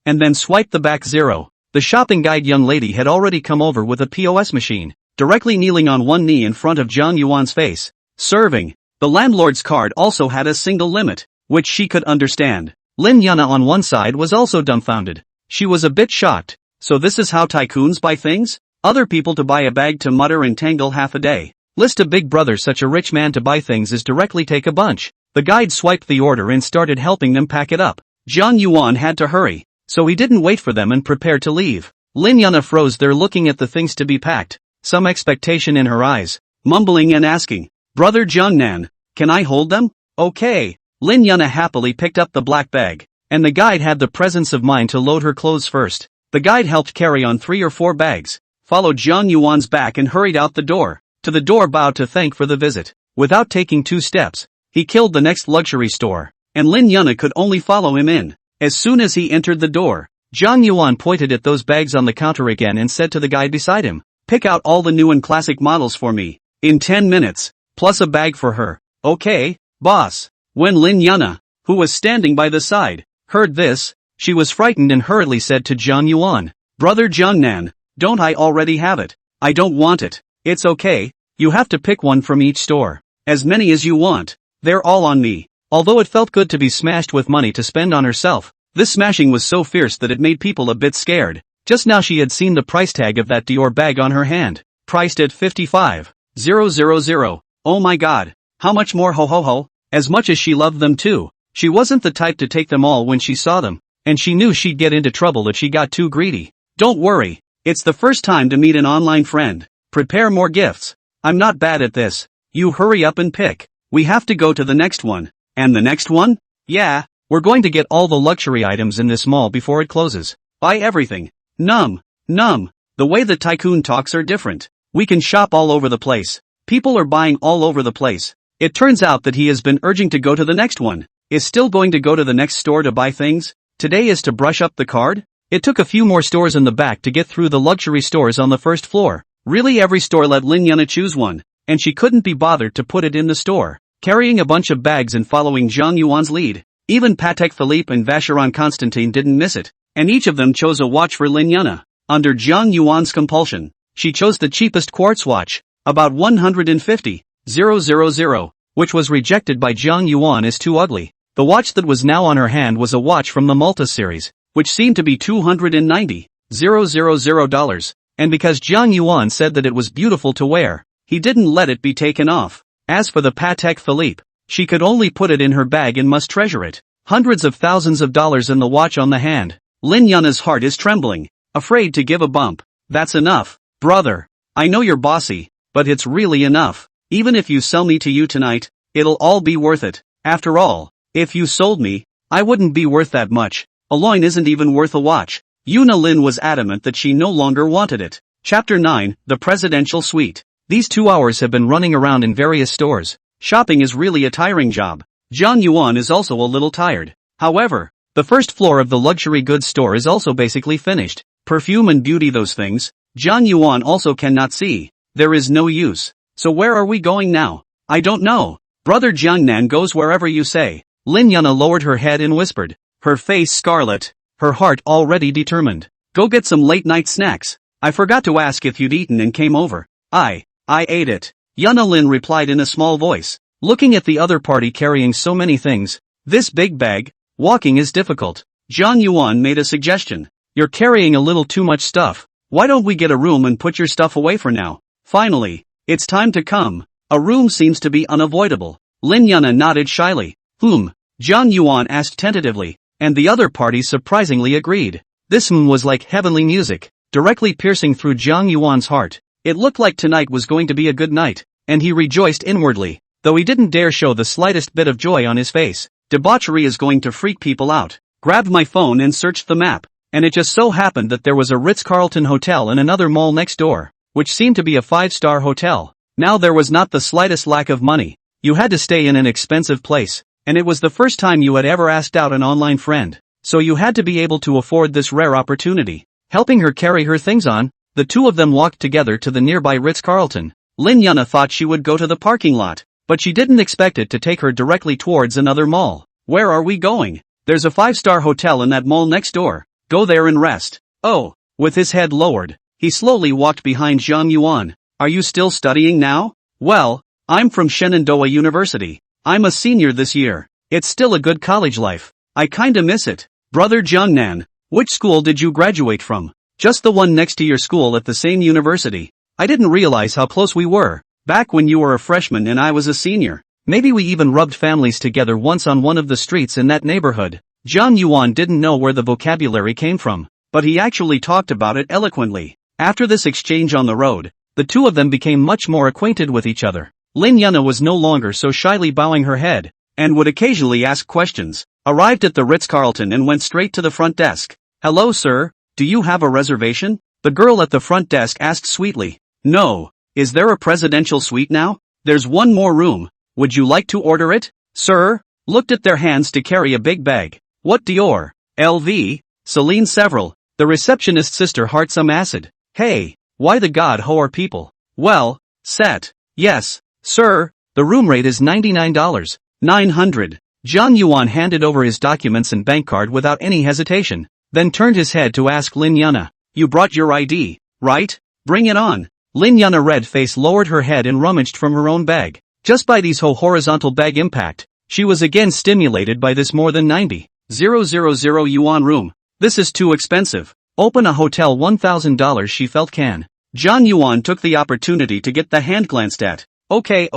Speaker 1: And then swipe the back 0. The shopping guide young lady had already come over with a POS machine, directly kneeling on one knee in front of Zhang Yuan's face. Serving. The landlord's card also had a single limit, which she could understand. Lin Yuna on one side was also dumbfounded. She was a bit shocked. So this is how tycoons buy things? Other people to buy a bag to mutter and tangle half a day. List a big brother. Such a rich man to buy things is directly take a bunch. The guide swiped the order and started helping them pack it up. Zhang Yuan had to hurry, so he didn't wait for them and prepared to leave. Lin Yuna froze there looking at the things to be packed, some expectation in her eyes, mumbling and asking, Brother Jiangnan, can I hold them? Okay. Lin Yuna happily picked up the black bag, and the guide had the presence of mind to load her clothes first. The guide helped carry on 3 or 4 bags, followed Zhang Yuan's back and hurried out the door. To the door bowed to thank for the visit. Without taking 2 steps, he killed the next luxury store, and Lin Yuna could only follow him in. As soon as he entered the door, Zhang Yuan pointed at those bags on the counter again and said to the guide beside him, pick out all the new and classic models for me, in 10 minutes, plus a bag for her. Okay, boss. When Lin Yuna, who was standing by the side, heard this, she was frightened and hurriedly said to Zhang Yuan, Brother Jiangnan, don't I already have it? I don't want it. It's okay, you have to pick one from each store. As many as you want. They're all on me. Although it felt good to be smashed with money to spend on herself, this smashing was so fierce that it made people a bit scared. Just now she had seen the price tag of that Dior bag on her hand, priced at 55,000. Oh my God. How much more ho ho ho? As much as she loved them too, she wasn't the type to take them all when she saw them, and she knew she'd get into trouble if she got too greedy. Don't worry, it's the first time to meet an online friend. Prepare more gifts. I'm not bad at this. You hurry up and pick. We have to go to the next one. And the next one? Yeah, we're going to get all the luxury items in this mall before it closes. Buy everything. Num. The way the tycoon talks are different. We can shop all over the place. People are buying all over the place. It turns out that he has been urging to go to the next one. Is still going to go to the next store to buy things? Today is to brush up the card? It took a few more stores in the back to get through the luxury stores on the first floor. Really every store let Lin Yuna choose one, and she couldn't be bothered to put it in the store. Carrying a bunch of bags and following Zhang Yuan's lead, even Patek Philippe and Vacheron Constantin didn't miss it, and each of them chose a watch for Lin Yuna. Under Zhang Yuan's compulsion, she chose the cheapest quartz watch, about 150,000, which was rejected by Zhang Yuan as too ugly. The watch that was now on her hand was a watch from the Malta series, which seemed to be $290,000, and because Zhang Yuan said that it was beautiful to wear, he didn't let it be taken off. As for the Patek Philippe, she could only put it in her bag and must treasure it. Hundreds of thousands of dollars in the watch on the hand. Lin Yuna's heart is trembling, afraid to give a bump. That's enough, brother. I know you're bossy, but it's really enough. Even if you sell me to you tonight, it'll all be worth it. After all, if you sold me, I wouldn't be worth that much. A loin isn't even worth a watch. Yuna Lin was adamant that she no longer wanted it. Chapter 9, The Presidential Suite. These 2 hours have been running around in various stores. Shopping is really a tiring job. Zhang Yuan is also a little tired. However, the first floor of the luxury goods store is also basically finished. Perfume and beauty, those things, Zhang Yuan also cannot see. There is no use. So where are we going now? I don't know. Brother Jiangnan goes wherever you say. Lin Yuna lowered her head and whispered, her face scarlet, her heart already determined. Go get some late-night snacks. I forgot to ask if you'd eaten and came over. I ate it. Yuna Lin replied in a small voice. Looking at the other party carrying so many things, this big bag, walking is difficult. Zhang Yuan made a suggestion. You're carrying a little too much stuff. Why don't we get a room and put your stuff away for now? Finally, it's time to come. A room seems to be unavoidable. Lin Yana nodded shyly. Zhang Yuan asked tentatively, and the other party surprisingly agreed. This was like heavenly music, directly piercing through Zhang Yuan's heart. It looked like tonight was going to be a good night, and he rejoiced inwardly, though he didn't dare show the slightest bit of joy on his face. Debauchery is going to freak people out. Grabbed my phone and searched the map, and it just so happened that there was a Ritz-Carlton hotel in another mall next door, which seemed to be a 5-star hotel. Now there was not the slightest lack of money. You had to stay in an expensive place, and it was the first time you had ever asked out an online friend, so you had to be able to afford this rare opportunity. Helping her carry her things on, the two of them walked together to the nearby Ritz-Carlton. Lin Yana thought she would go to the parking lot, but she didn't expect it to take her directly towards another mall. Where are we going? There's a 5-star hotel in that mall next door. Go there and rest. Oh, with his head lowered, he slowly walked behind Zhang Yuan. Are you still studying now? Well, I'm from Shenandoah University. I'm a senior this year. It's still a good college life. I kinda miss it. Brother Jiangnan, which school did you graduate from? Just the one next to your school at the same university. I didn't realize how close we were, back when you were a freshman and I was a senior. Maybe we even rubbed families together once on one of the streets in that neighborhood. Zhang Yuan didn't know where the vocabulary came from, but he actually talked about it eloquently. After this exchange on the road, the two of them became much more acquainted with each other. Lin Yana was no longer so shyly bowing her head, and would occasionally ask questions. Arrived at the Ritz-Carlton and went straight to the front desk. Hello sir, do you have a reservation? The girl at the front desk asked sweetly. No. Is there a presidential suite now? There's one more room. Would you like to order it? Sir? Looked at their hands to carry a big bag. What Dior? LV? Celine several. The receptionist sister heart some acid. Hey, why the god ho are people? Well, set. Yes, sir, the room rate is $99. 900. Zhang Yuan handed over his documents and bank card without any hesitation, then turned his head to ask Lin Yana. You brought your ID, right? Bring it on. Lin Yana red face lowered her head and rummaged from her own bag. Just by these horizontal bag impact, she was again stimulated by this more than 90,000 yuan room. This is too expensive. Open a hotel $1,000 she felt can. Zhang Yuan took the opportunity to get the hand glanced at. Okay,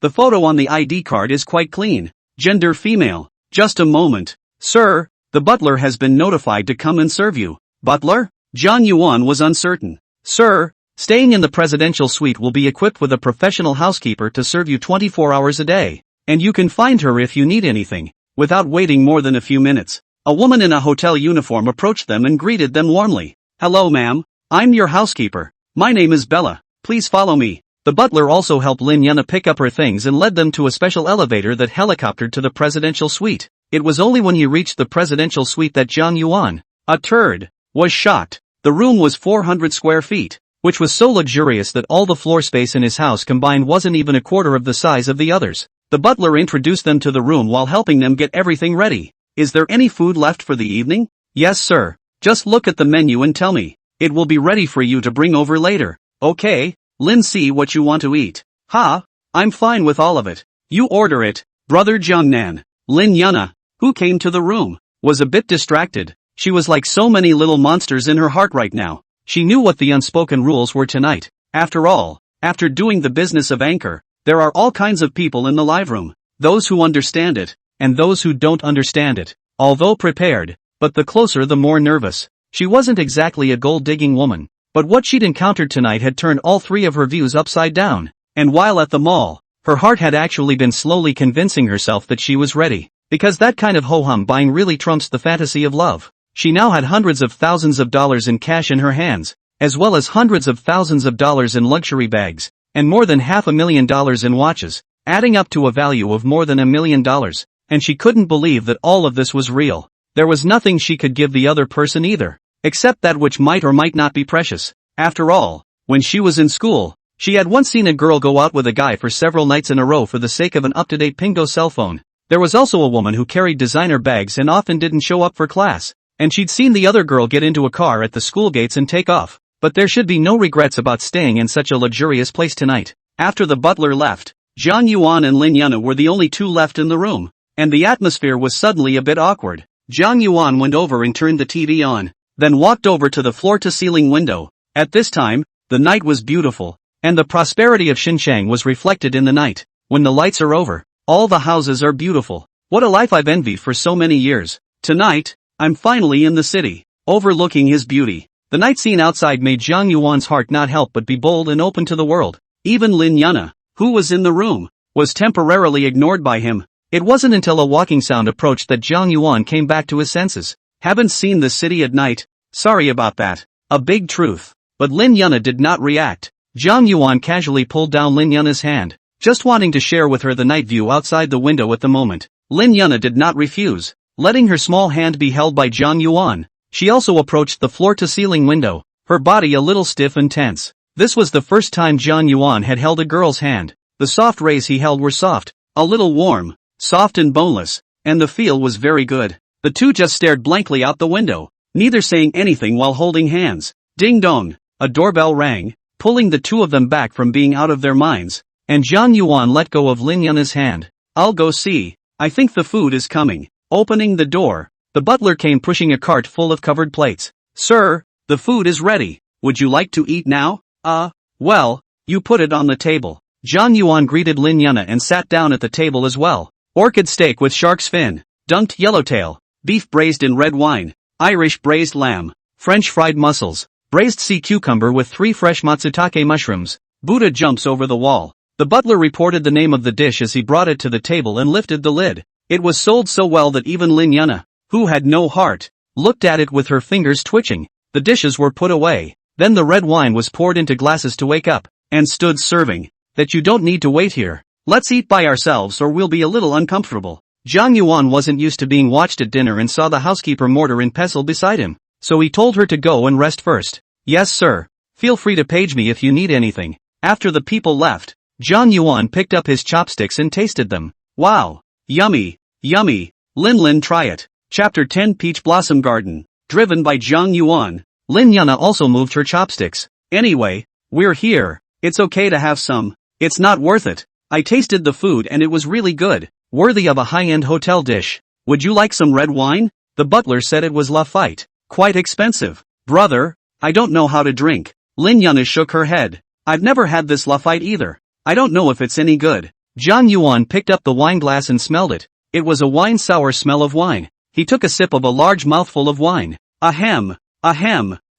Speaker 1: the photo on the ID card is quite clean. Gender female. Just a moment. Sir, the butler has been notified to come and serve you. Butler? Zhang Yuan was uncertain. Sir, staying in the presidential suite will be equipped with a professional housekeeper to serve you 24 hours a day. And you can find her if you need anything. Without waiting more than a few minutes, a woman in a hotel uniform approached them and greeted them warmly. Hello ma'am, I'm your housekeeper. My name is Bella. Please follow me. The butler also helped Lin Yana pick up her things and led them to a special elevator that helicoptered to the presidential suite. It was only when he reached the presidential suite that Zhang Yuan, a turd, was shocked. The room was 400 square feet, which was so luxurious that all the floor space in his house combined wasn't even a quarter of the size of the others. The butler introduced them to the room while helping them get everything ready. Is there any food left for the evening? Yes sir. Just look at the menu and tell me. It will be ready for you to bring over later. Okay, Lin, see what you want to eat. Ha, I'm fine with all of it. You order it. Brother Jiangnan. Lin Yana, who came to the room, was a bit distracted. She was like so many little monsters in her heart right now. She knew what the unspoken rules were tonight. After all, after doing the business of anchor, there are all kinds of people in the live room. Those who understand it, and those who don't understand it. Although prepared, but the closer the more nervous. She wasn't exactly a gold-digging woman, but what she'd encountered tonight had turned all three of her views upside down. And while at the mall, her heart had actually been slowly convincing herself that she was ready. Because that kind of ho-hum buying really trumps the fantasy of love. She now had hundreds of thousands of dollars in cash in her hands, as well as hundreds of thousands of dollars in luxury bags, and more than $500,000 in watches, adding up to a value of more than $1 million, and she couldn't believe that all of this was real. There was nothing she could give the other person either, except that which might or might not be precious. After all, when she was in school, she had once seen a girl go out with a guy for several nights in a row for the sake of an up-to-date Pingo cell phone. There was also a woman who carried designer bags and often didn't show up for class, and she'd seen the other girl get into a car at the school gates and take off. But there should be no regrets about staying in such a luxurious place tonight. After the butler left, Jiang Yuan and Lin Yuna were the only two left in the room, and the atmosphere was suddenly a bit awkward. Jiang Yuan went over and turned the TV on, then walked over to the floor-to-ceiling window. At this time, the night was beautiful, and the prosperity of Xinjiang was reflected in the night. When the lights are over, all the houses are beautiful. What a life I've envied for so many years. Tonight, I'm finally in the city, overlooking his beauty. The night scene outside made Jiang Yuan's heart not help but be bold and open to the world. Even Lin Yuna, who was in the room, was temporarily ignored by him. It wasn't until a walking sound approached that Jiang Yuan came back to his senses. Haven't seen the city at night? Sorry about that. A big truth. But Lin Yuna did not react. Jiang Yuan casually pulled down Lin Yuna's hand, just wanting to share with her the night view outside the window at the moment. Lin Yuna did not refuse, letting her small hand be held by Jiang Yuan. She also approached the floor-to-ceiling window, her body a little stiff and tense. This was the first time Jiang Yuan had held a girl's hand. The soft rays he held were soft, a little warm, soft and boneless, and the feel was very good. The two just stared blankly out the window, neither saying anything while holding hands. Ding dong, a doorbell rang, pulling the two of them back from being out of their minds, and Jiang Yuan let go of Lin Yuna's hand. I'll go see. I think the food is coming. Opening the door, the butler came pushing a cart full of covered plates. Sir, the food is ready. Would you like to eat now? Well, you put it on the table. Jiang Yuan greeted Lin Yuna and sat down at the table as well. Orchid steak with shark's fin, dunked yellowtail, beef braised in red wine, Irish braised lamb, French fried mussels, braised sea cucumber with 3 fresh matsutake mushrooms. Buddha jumps over the wall. The butler reported the name of the dish as he brought it to the table and lifted the lid. It was sold so well that even Lin Yuna, who had no heart, looked at it with her fingers twitching. The dishes were put away. Then the red wine was poured into glasses to wake up, and stood serving. That you don't need to wait here. Let's eat by ourselves or we'll be a little uncomfortable. Jiang Yuan wasn't used to being watched at dinner and saw the housekeeper mortar and pestle beside him, so he told her to go and rest first. Yes sir. Feel free to page me if you need anything. After the people left, Jiang Yuan picked up his chopsticks and tasted them. Wow. Yummy. Yummy. Lin, try it. Chapter 10 Peach Blossom Garden. Driven by Jiang Yuan, Lin Yuna also moved her chopsticks. Anyway, we're here. It's okay to have some. It's not worth it. I tasted the food and it was really good. Worthy of a high-end hotel dish. Would you like some red wine? The butler said it was Lafite. Quite expensive. Brother, I don't know how to drink. Lin Yuna shook her head. I've never had this Lafite either. I don't know if it's any good. Jiang Yuan picked up the wine glass and smelled it. It was a wine-sour smell of wine. He took a sip of a large mouthful of wine. Ahem.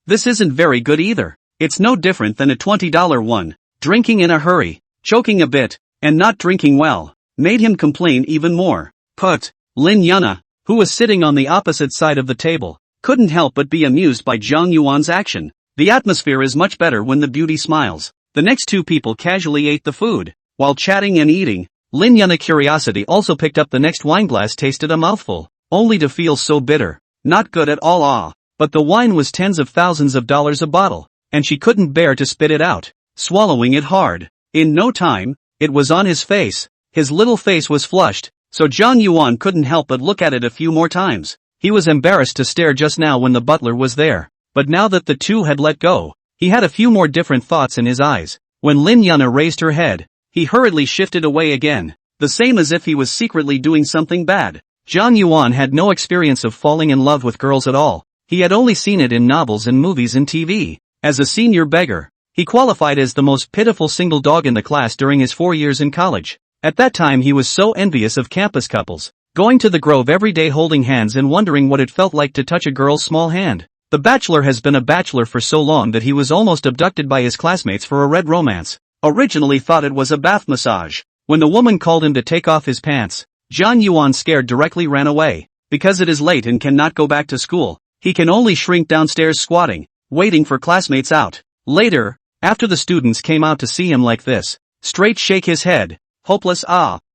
Speaker 1: This isn't very good either. It's no different than a $20 one. Drinking in a hurry, choking a bit, and not drinking well, made him complain even more. But Lin Yuna, who was sitting on the opposite side of the table, couldn't help but be amused by Jiang Yuan's action. The atmosphere is much better when the beauty smiles. The next two people casually ate the food. While chatting and eating, Lin Yuna's curiosity also picked up the next wineglass, tasted a mouthful, only to feel so bitter. Not good at all. But the wine was tens of thousands of dollars a bottle, and she couldn't bear to spit it out, swallowing it hard. In no time, it was on his face. His little face was flushed, so Jiang Yuan couldn't help but look at it a few more times. He was embarrassed to stare just now when the butler was there, but now that the two had let go, he had a few more different thoughts in his eyes. When Lin Yuna raised her head, he hurriedly shifted away again, the same as if he was secretly doing something bad. Jiang Yuan had no experience of falling in love with girls at all. He had only seen it in novels and movies and TV. As a senior beggar, he qualified as the most pitiful single dog in the class during his 4 years in college. At that time he was so envious of campus couples, going to the Grove every day holding hands and wondering what it felt like to touch a girl's small hand. The bachelor has been a bachelor for so long that he was almost abducted by his classmates for a red romance. Originally thought it was a bath massage. When the woman called him to take off his pants, Jiang Yuan scared directly ran away. Because it is late and cannot go back to school, he can only shrink downstairs squatting, waiting for classmates out. Later, after the students came out to see him like this, straight shake his head, hopeless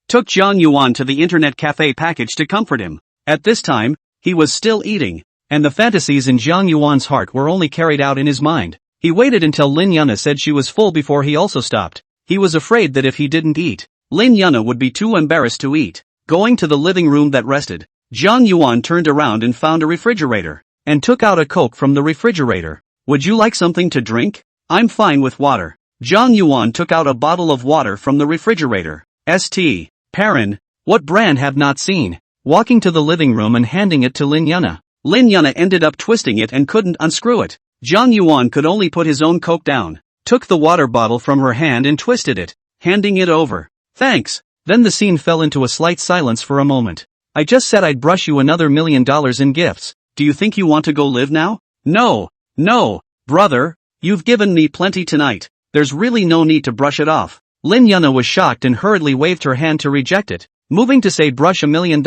Speaker 1: took Jiang Yuan to the internet cafe package to comfort him. At this time, he was still eating, and the fantasies in Jiang Yuan's heart were only carried out in his mind. He waited until Lin Yuna said she was full before he also stopped. He was afraid that if he didn't eat, Lin Yuna would be too embarrassed to eat. Going to the living room that rested, Jiang Yuan turned around and found a refrigerator, and took out a Coke from the refrigerator. Would you like something to drink? I'm fine with water. Jiang Yuan took out a bottle of water from the refrigerator. St. Perrin, what brand have not seen? Walking to the living room and handing it to Lin Yuna. Lin Yuna ended up twisting it and couldn't unscrew it. Jiang Yuan could only put his own coke down, took the water bottle from her hand and twisted it, handing it over. Thanks. Then the scene fell into a slight silence for a moment. I just said I'd brush you another $1 million in gifts. Do you think you want to go live now? No, brother, you've given me plenty tonight. There's really no need to brush it off. Lin Yuna was shocked and hurriedly waved her hand to reject it, moving to say brush $1 million.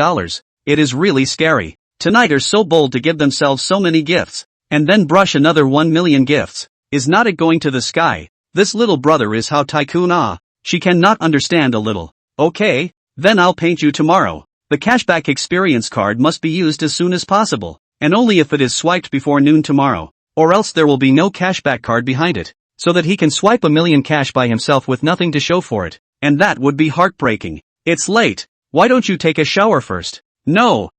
Speaker 1: It is really scary. Tonight are so bold to give themselves so many gifts, and then brush another 1 million gifts. Is not it going to the sky? This little brother is how tycoon she cannot understand a little. Okay, then I'll paint you tomorrow. The cashback experience card must be used as soon as possible, and only if it is swiped before noon tomorrow, or else there will be no cashback card behind it, so that he can swipe 1 million cash by himself with nothing to show for it, and that would be heartbreaking. It's late. Why don't you take a shower first? No,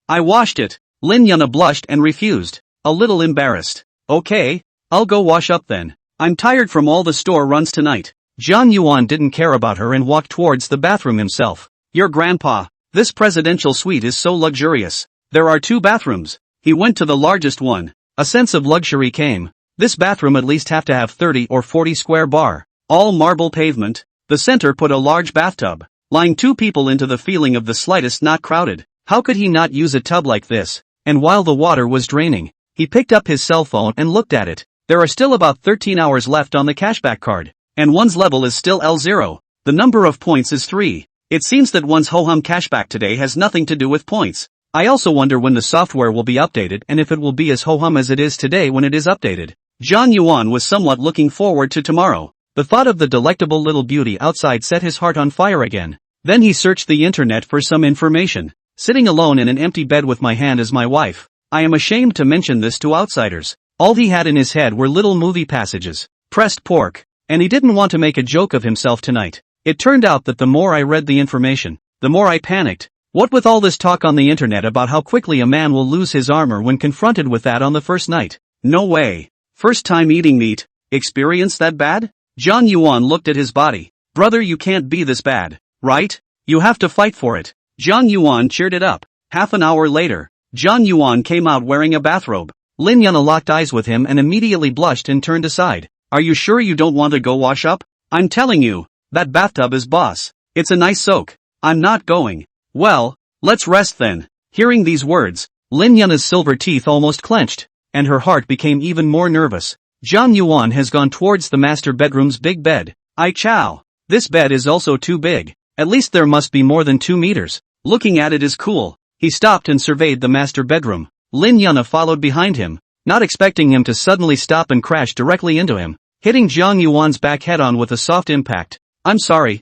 Speaker 1: I washed it. Lin Yuna blushed and refused, a little embarrassed. Okay, I'll go wash up then. I'm tired from all the store runs tonight. Jiang Yuan didn't care about her and walked towards the bathroom himself. Your grandpa, this presidential suite is so luxurious. There are 2 bathrooms. He went to the largest one. A sense of luxury came. This bathroom at least have to have 30 or 40 square bar. All marble pavement. The center put a large bathtub, lying 2 people into the feeling of the slightest not crowded. How could he not use a tub like this? And while the water was draining, he picked up his cell phone and looked at it. There are still about 13 hours left on the cashback card, and one's level is still L0. The number of points is 3. It seems that one's ho-hum cashback today has nothing to do with points. I also wonder when the software will be updated and if it will be as ho-hum as it is today when it is updated. Jiang Yuan was somewhat looking forward to tomorrow. The thought of the delectable little beauty outside set his heart on fire again. Then he searched the internet for some information. Sitting alone in an empty bed with my hand as my wife. I am ashamed to mention this to outsiders. All he had in his head were little movie passages. Pressed pork. And he didn't want to make a joke of himself tonight. It turned out that the more I read the information, the more I panicked. What with all this talk on the internet about how quickly a man will lose his armor when confronted with that on the first night? No way. First time eating meat. Experience that bad? Jiang Yuan looked at his body. Brother, you can't be this bad, right? You have to fight for it. Jiang Yuan cheered it up. Half an hour later, Jiang Yuan came out wearing a bathrobe. Lin Yuna locked eyes with him and immediately blushed and turned aside. Are you sure you don't want to go wash up? I'm telling you, that bathtub is boss. It's a nice soak. I'm not going. Well, let's rest then. Hearing these words, Lin Yuna's silver teeth almost clenched, and her heart became even more nervous. Jiang Yuan has gone towards the master bedroom's big bed. Ai chow. This bed is also too big. At least there must be more than 2 meters. Looking at it is cool. He stopped and surveyed the master bedroom. Lin Yuna followed behind him, not expecting him to suddenly stop and crash directly into him, hitting Jiang Yuan's back head-on with a soft impact. I'm sorry,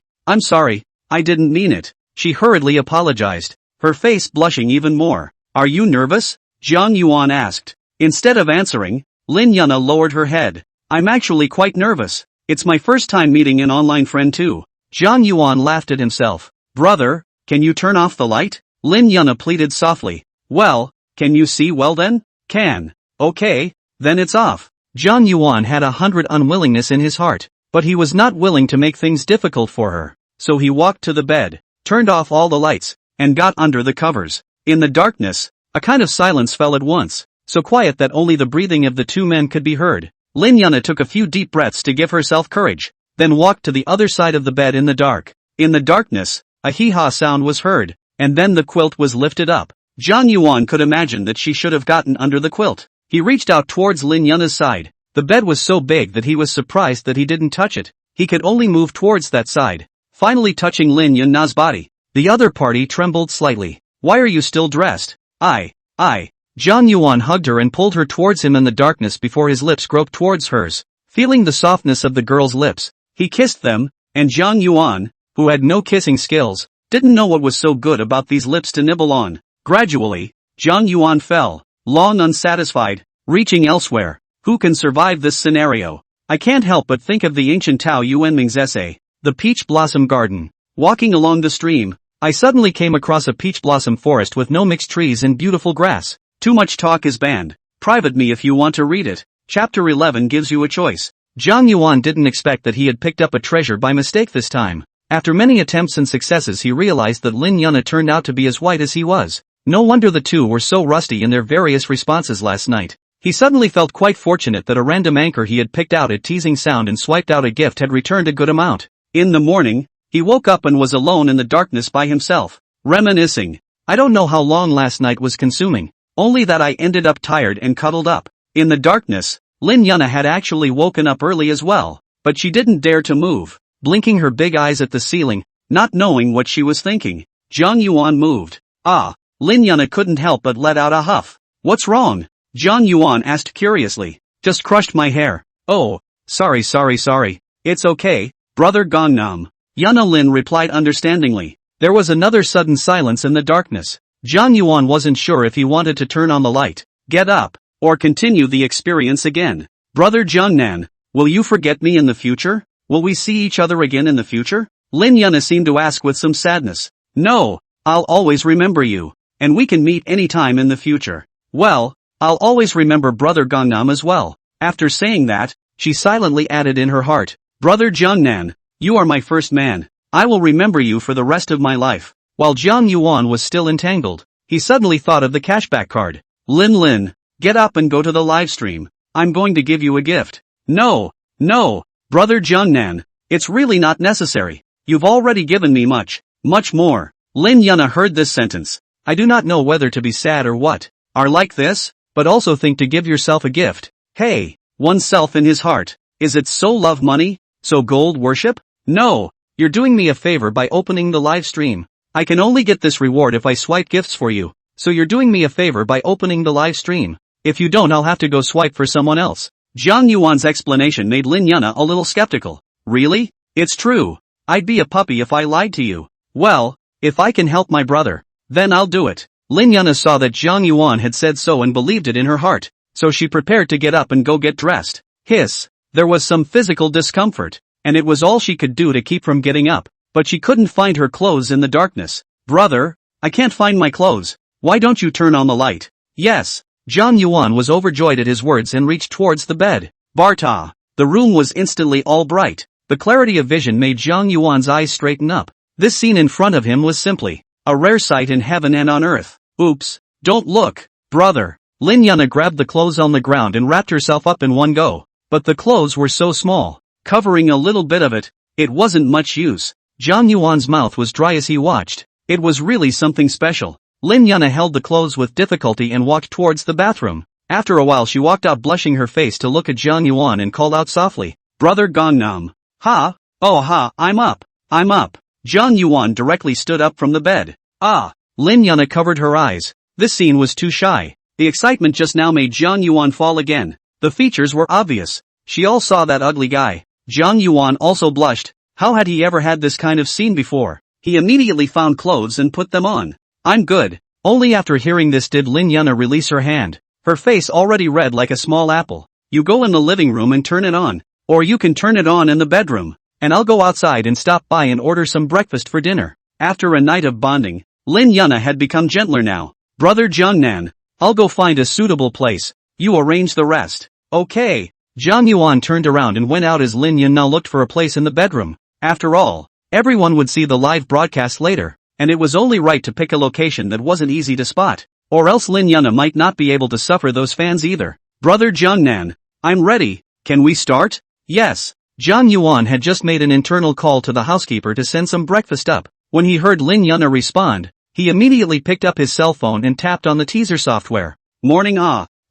Speaker 1: I didn't mean it. She hurriedly apologized, her face blushing even more. Are you nervous? Jiang Yuan asked. Instead of answering, Lin Yuna lowered her head. I'm actually quite nervous. It's my first time meeting an online friend too. Jiang Yuan laughed at himself. Brother, can you turn off the light? Lin Yuna pleaded softly. Well, can you see well then? Can. Okay, then it's off. Jiang Yuan had 100 unwillingness in his heart, but he was not willing to make things difficult for her. So he walked to the bed, turned off all the lights, and got under the covers. In the darkness, a kind of silence fell at once, so quiet that only the breathing of the 2 men could be heard. Lin Yuna took a few deep breaths to give herself courage, then walked to the other side of the bed in the dark. In the darkness, a hee-haw sound was heard, and then the quilt was lifted up. Jiang Yuan could imagine that she should have gotten under the quilt. He reached out towards Lin Yuna's side. The bed was so big that he was surprised that he didn't touch it. He could only move towards that side, finally touching Lin Yuna's body. The other party trembled slightly. Why are you still dressed? I. Jiang Yuan hugged her and pulled her towards him in the darkness before his lips groped towards hers. Feeling the softness of the girl's lips, he kissed them, and Jiang Yuan, who had no kissing skills, didn't know what was so good about these lips to nibble on. Gradually, Jiang Yuan fell, long unsatisfied, reaching elsewhere. Who can survive this scenario? I can't help but think of the ancient Tao Yuanming's essay, The Peach Blossom Garden. Walking along the stream, I suddenly came across a peach blossom forest with no mixed trees and beautiful grass. Too much talk is banned. Private me if you want to read it. Chapter 11 gives you a choice. Jiang Yuan didn't expect that he had picked up a treasure by mistake this time. After many attempts and successes he realized that Lin Yuna turned out to be as white as he was. No wonder the two were so rusty in their various responses last night. He suddenly felt quite fortunate that a random anchor he had picked out at teasing sound and swiped out a gift had returned a good amount. In the morning, he woke up and was alone in the darkness by himself, reminiscing. I don't know how long last night was consuming, only that I ended up tired and cuddled up. In the darkness, Lin Yuna had actually woken up early as well, but she didn't dare to move, blinking her big eyes at the ceiling, not knowing what she was thinking. Zhang Yuan moved. Lin Yuna couldn't help but let out a huff. What's wrong? Zhang Yuan asked curiously. Just crushed my hair. Oh, sorry. It's okay, brother Gangnam. Yuna Lin replied understandingly. There was another sudden silence in the darkness. Zhang Yuan wasn't sure if he wanted to turn on the light, get up, or continue the experience again. Brother Zhangnan, will you forget me in the future? Will we see each other again in the future? Lin Yuna seemed to ask with some sadness. No, I'll always remember you, and we can meet anytime in the future. Well, I'll always remember brother Gangnam as well. After saying that, she silently added in her heart, Brother Zhangnan, you are my first man. I will remember you for the rest of my life. While Zhang Yuan was still entangled, he suddenly thought of the cashback card. Lin, get up and go to the live stream. I'm going to give you a gift. No, brother Zhangnan, it's really not necessary. You've already given me much more. Lin Yuna heard this sentence. I do not know whether to be sad or what. Are like this, but also think to give yourself a gift. Hey, oneself in his heart. Is it so love money? So gold worship? No, you're doing me a favor by opening the live stream. I can only get this reward if I swipe gifts for you. So you're doing me a favor by opening the live stream. If you don't, I'll have to go swipe for someone else. Zhang Yuan's explanation made Lin Yuna a little skeptical. Really? It's true. I'd be a puppy if I lied to you. Well, if I can help my brother, then I'll do it. Lin Yuna saw that Zhang Yuan had said so and believed it in her heart, so she prepared to get up and go get dressed. Hiss. There was some physical discomfort, and it was all she could do to keep from getting up, but she couldn't find her clothes in the darkness. Brother, I can't find my clothes. Why don't you turn on the light? Yes. Zhang Yuan was overjoyed at his words and reached towards the bed. Barta. The room was instantly all bright. The clarity of vision made Zhang Yuan's eyes straighten up. This scene in front of him was simply a rare sight in heaven and on earth. Oops, don't look, brother. Lin Yuna grabbed the clothes on the ground and wrapped herself up in one go. But the clothes were so small, covering a little bit of it, it wasn't much use. Zhang Yuan's mouth was dry as he watched. It was really something special. Lin Yuna held the clothes with difficulty and walked towards the bathroom. After a while she walked out blushing her face to look at Zhang Yuan and called out softly, Brother Gangnam. Ha? Oh ha, I'm up. Zhang Yuan directly stood up from the bed. Lin Yuna covered her eyes. This scene was too shy. The excitement just now made Zhang Yuan fall again. The features were obvious. She all saw that ugly guy. Zhang Yuan also blushed. How had he ever had this kind of scene before? He immediately found clothes and put them on. I'm good. Only after hearing this did Lin Yuna release her hand. Her face already red like a small apple. You go in the living room and turn it on. Or you can turn it on in the bedroom. And I'll go outside and stop by and order some breakfast for dinner. After a night of bonding, Lin Yuna had become gentler now. Brother Zhangnan, I'll go find a suitable place. You arrange the rest. Okay. Zhang Yuan turned around and went out as Lin Yuna looked for a place in the bedroom. After all, everyone would see the live broadcast later, and it was only right to pick a location that wasn't easy to spot, or else Lin Yuna might not be able to suffer those fans either. Brother Zhangnan, I'm ready. Can we start? Yes. Zhang Yuan had just made an internal call to the housekeeper to send some breakfast up. When he heard Lin Yuna respond, he immediately picked up his cell phone and tapped on the teaser software. Morning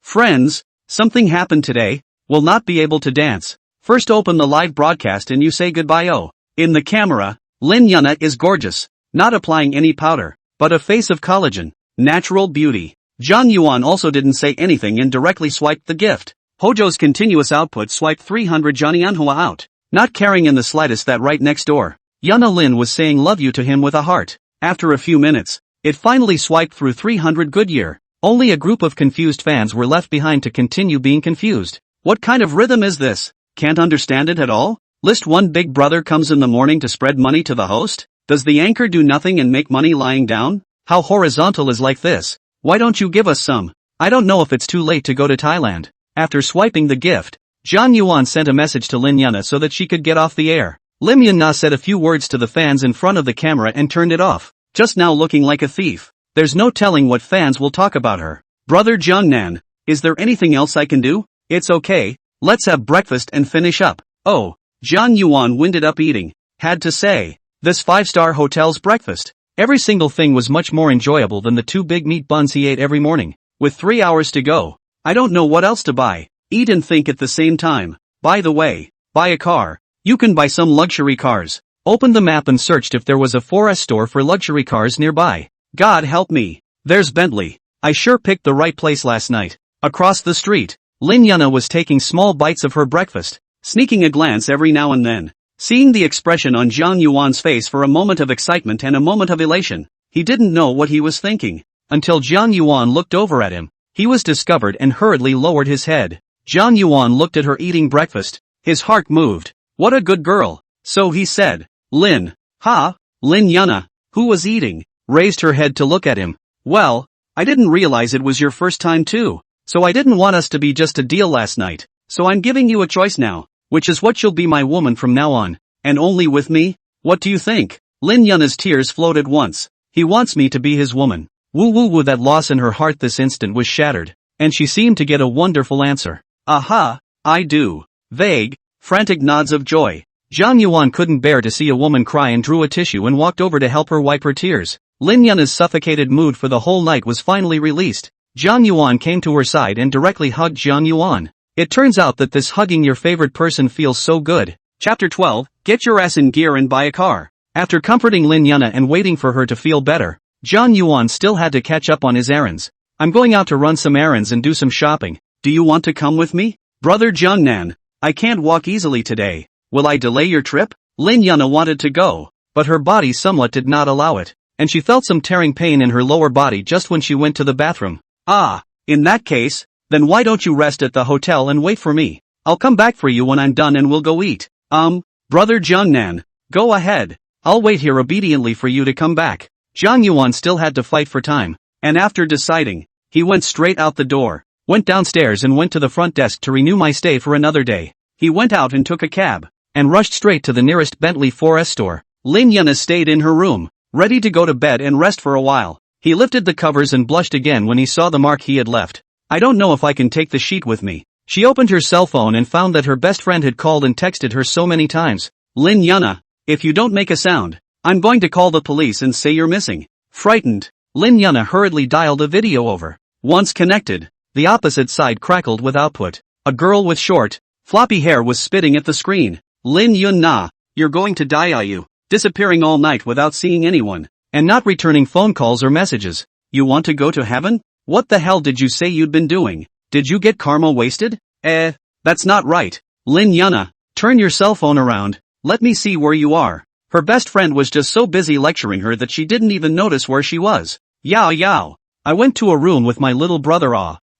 Speaker 1: friends, something happened today. Will not be able to dance. First open the live broadcast and you say goodbye. In the camera, Lin Yuna is gorgeous, not applying any powder, but a face of collagen, natural beauty. Zhang Yuan also didn't say anything and directly swiped the gift. Hojo's continuous output swiped 300 Johnny Manhwa out, not caring in the slightest that right next door, Yuna Lin was saying love you to him with a heart. After a few minutes, it finally swiped through 300 Goodyear. Only a group of confused fans were left behind to continue being confused. What kind of rhythm is this? Can't understand it at all? List 1 Big Brother comes in the morning to spread money to the host? Does the anchor do nothing and make money lying down? How horizontal is like this? Why don't you give us some? I don't know if it's too late to go to Thailand. After swiping the gift, Zhang Yuan sent a message to Lin Yuna so that she could get off the air. Lim Yun-na said a few words to the fans in front of the camera and turned it off, just now looking like a thief. There's no telling what fans will talk about her. Brother Jungnan, is there anything else I can do? It's okay, let's have breakfast and finish up. Oh, Jiang Yuan winded up eating. Had to say, this 5-star hotel's breakfast. Every single thing was much more enjoyable than the 2 big meat buns he ate every morning. With 3 hours to go, I don't know what else to buy. Eat and think at the same time. By the way, buy a car. You can buy some luxury cars. Opened the map and searched if there was a 4S store for luxury cars nearby. God help me. There's Bentley. I sure picked the right place last night. Across the street, Lin Yuna was taking small bites of her breakfast, sneaking a glance every now and then. Seeing the expression on Jiang Yuan's face for a moment of excitement and a moment of elation, he didn't know what he was thinking. Until Jiang Yuan looked over at him, he was discovered and hurriedly lowered his head. Jiang Yuan looked at her eating breakfast. His heart moved. What a good girl. So he said, Lin. Lin Yuna, who was eating, raised her head to look at him. Well, I didn't realize it was your first time too. So I didn't want us to be just a deal last night. So I'm giving you a choice now, which is what you'll be my woman from now on. And only with me? What do you think? Lin Yuna's tears flowed at once. He wants me to be his woman. Woo, that loss in her heart this instant was shattered, and she seemed to get a wonderful answer. Aha, I do. Vague, frantic nods of joy. Jiang Yuan couldn't bear to see a woman cry and drew a tissue and walked over to help her wipe her tears. Lin Yuna's suffocated mood for the whole night was finally released. Jiang Yuan came to her side and directly hugged Jiang Yuan. It turns out that this hugging your favorite person feels so good. Chapter 12, Get your ass in gear and buy a car. After comforting Lin Yuna and waiting for her to feel better, Jiang Yuan still had to catch up on his errands. I'm going out to run some errands and do some shopping. Do you want to come with me? Brother Jungnan, I can't walk easily today. Will I delay your trip? Lin Yuna wanted to go, but her body somewhat did not allow it, and she felt some tearing pain in her lower body just when she went to the bathroom. In that case, then why don't you rest at the hotel and wait for me? I'll come back for you when I'm done and we'll go eat. Brother Jungnan, go ahead. I'll wait here obediently for you to come back. Jiang Yuan still had to fight for time, and after deciding, he went straight out the door, went downstairs and went to the front desk to renew my stay for another day. He went out and took a cab, and rushed straight to the nearest Bentley 4S store. Lin Yuna stayed in her room, ready to go to bed and rest for a while. He lifted the covers and blushed again when he saw the mark he had left. I don't know if I can take the sheet with me. She opened her cell phone and found that her best friend had called and texted her so many times. Lin Yuna, if you don't make a sound, I'm going to call the police and say you're missing. Frightened, Lin Yuna hurriedly dialed a video over. Once connected, the opposite side crackled with output. A girl with short, floppy hair was spitting at the screen. Lin Yuna, you're going to die, are you? Disappearing all night without seeing anyone, and not returning phone calls or messages. You want to go to heaven? What the hell did you say you'd been doing? Did you get karma wasted? That's not right. Lin Yuna, turn your cell phone around. Let me see where you are. Her best friend was just so busy lecturing her that she didn't even notice where she was. Yao. I went to a room with my little brother.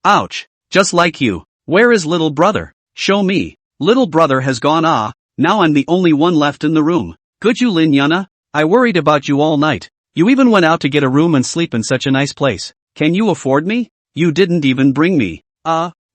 Speaker 1: Ouch. Just like you. Where is little brother? Show me. Little brother has gone. Now I'm the only one left in the room. Could you, Lin Yuna? I worried about you all night. You even went out to get a room and sleep in such a nice place. Can you afford me? You didn't even bring me.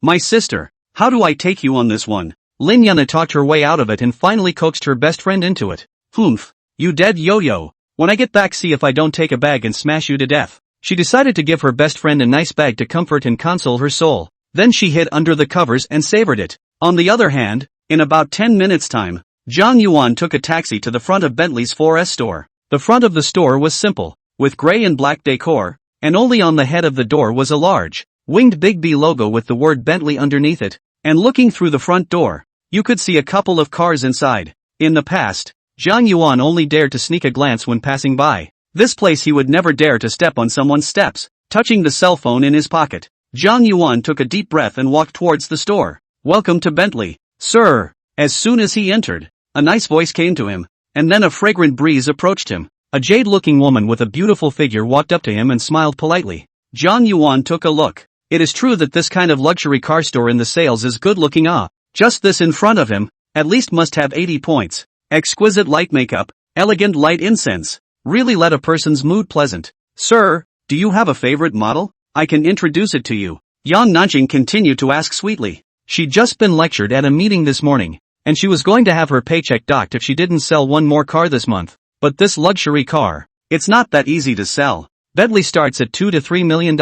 Speaker 1: My sister. How do I take you on this one? Lin Yuna talked her way out of it and finally coaxed her best friend into it. Humph. You dead yo-yo. When I get back, see if I don't take a bag and smash you to death. She decided to give her best friend a nice bag to comfort and console her soul. Then she hid under the covers and savored it. On the other hand, in about 10 minutes time, Jiang Yuan took a taxi to the front of Bentley's 4S store. The front of the store was simple, with gray and black decor, and only on the head of the door was a large, winged Big B logo with the word Bentley underneath it. And looking through the front door, you could see a couple of cars inside. In the past, Jiang Yuan only dared to sneak a glance when passing by. This place he would never dare to step on someone's steps. Touching the cell phone in his pocket, Jiang Yuan took a deep breath and walked towards the store. Welcome to Bentley, sir. As soon as he entered, a nice voice came to him, and then a fragrant breeze approached him. A jade-looking woman with a beautiful figure walked up to him and smiled politely. Jiang Yuan took a look. It is true that this kind of luxury car store in the sales is good looking. Just this in front of him, at least must have 80 points. Exquisite light makeup, elegant light incense, really let a person's mood pleasant. Sir, do you have a favorite model? I can introduce it to you. Yang Nanjing continued to ask sweetly. She'd just been lectured at a meeting this morning, and she was going to have her paycheck docked if she didn't sell one more car this month. But this luxury car, it's not that easy to sell. Bentley starts at $2 to $3 million,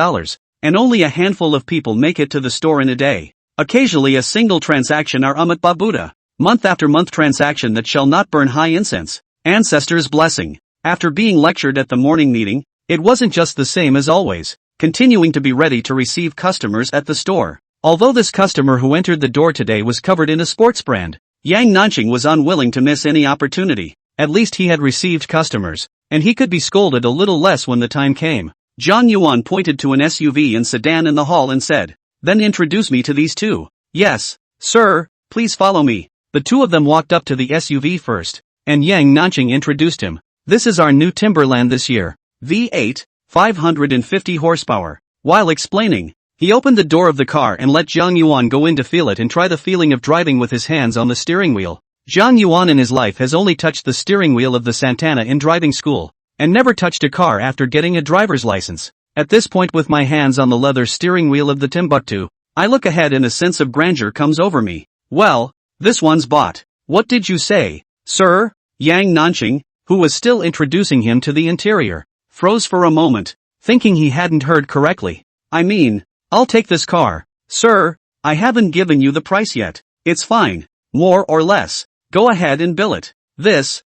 Speaker 1: and only a handful of people make it to the store in a day. Occasionally a single transaction are Umat Babuda, month after month transaction that shall not burn high incense. Ancestors' blessing. After being lectured at the morning meeting, it wasn't just the same as always, continuing to be ready to receive customers at the store. Although this customer who entered the door today was covered in a sports brand, Yang Nanqing was unwilling to miss any opportunity. At least he had received customers, and he could be scolded a little less when the time came. Zhang Yuan pointed to an SUV and sedan in the hall and said, "Then introduce me to these two." "Yes, sir, please follow me." The two of them walked up to the SUV first, and Yang Nanqing introduced him. "This is our new Timberland this year. V8, 550 horsepower." While explaining, he opened the door of the car and let Zhang Yuan go in to feel it and try the feeling of driving with his hands on the steering wheel. Zhang Yuan in his life has only touched the steering wheel of the Santana in driving school, and never touched a car after getting a driver's license. At this point, with my hands on the leather steering wheel of the Timbuktu, I look ahead and a sense of grandeur comes over me. "Well, this one's bought." "What did you say, sir?" Yang Nanqing, who was still introducing him to the interior, froze for a moment, thinking he hadn't heard correctly. "I mean, I'll take this car, sir. I haven't given you the price yet." "It's fine, more or less. Go ahead and bill it." This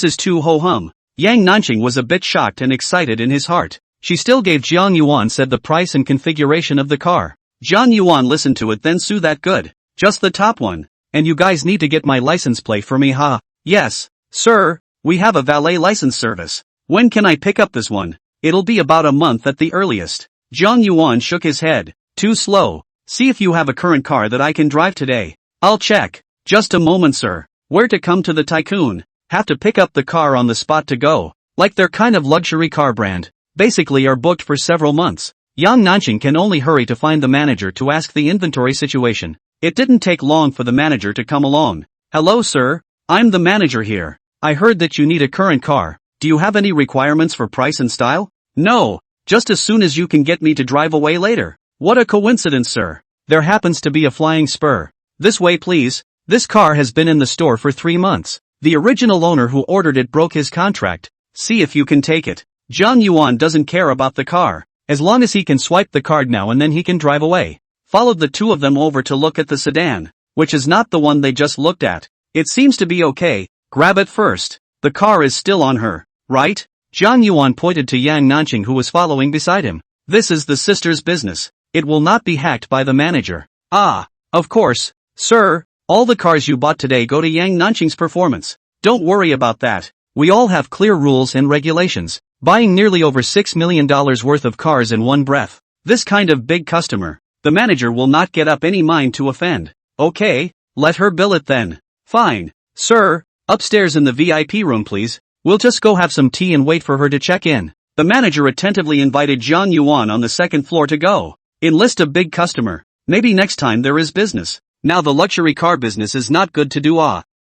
Speaker 1: is too ho-hum." Yang Nanqing was a bit shocked and excited in his heart. She still gave Zhang Yuan said the price and configuration of the car. Zhang Yuan listened to it, then "So that good? Just the top one? And you guys need to get my license plate for me, huh?" "Yes, sir, we have a valet license service." "When can I pick up this one?" "It'll be about a month at the earliest." Zhang Yuan shook his head. "Too slow. See if you have a current car that I can drive today." "I'll check." "Just a moment, sir. Where to come to the Tycoon?" "Have to pick up the car on the spot to go. Like their kind of luxury car brand. Basically are booked for several months." Yang Nanqing can only hurry to find the manager to ask the inventory situation. It didn't take long for the manager to come along. "Hello, sir. I'm the manager here. I heard that you need a current car. Do you have any requirements for price and style?" "No, just as soon as you can get me to drive away later." "What a coincidence, sir. There happens to be a flying spur. This way, please. This car has been in the store for 3 months. The original owner who ordered it broke his contract. See if you can take it." Zhang Yuan doesn't care about the car, as long as he can swipe the card now and then he can drive away. Followed the two of them over to look at the sedan, which is not the one they just looked at. "It seems to be okay. Grab it first. The car is still on her, right?" Zhang Yuan pointed to Yang Nanqing, who was following beside him. "This is the sister's business. It will not be hacked by the manager." "Ah, of course, sir. All the cars you bought today go to Yang Nanqing's performance. Don't worry about that. We all have clear rules and regulations." Buying nearly over $6 million worth of cars in one breath. This kind of big customer, the manager will not get up any mind to offend. "Okay, let her bill it then." "Fine, sir. Upstairs in the VIP room, please. We'll just go have some tea and wait for her to check in." The manager attentively invited Zhang Yuan on the second floor to go. "Enlist a big customer. Maybe next time there is business. Now the luxury car business is not good to do.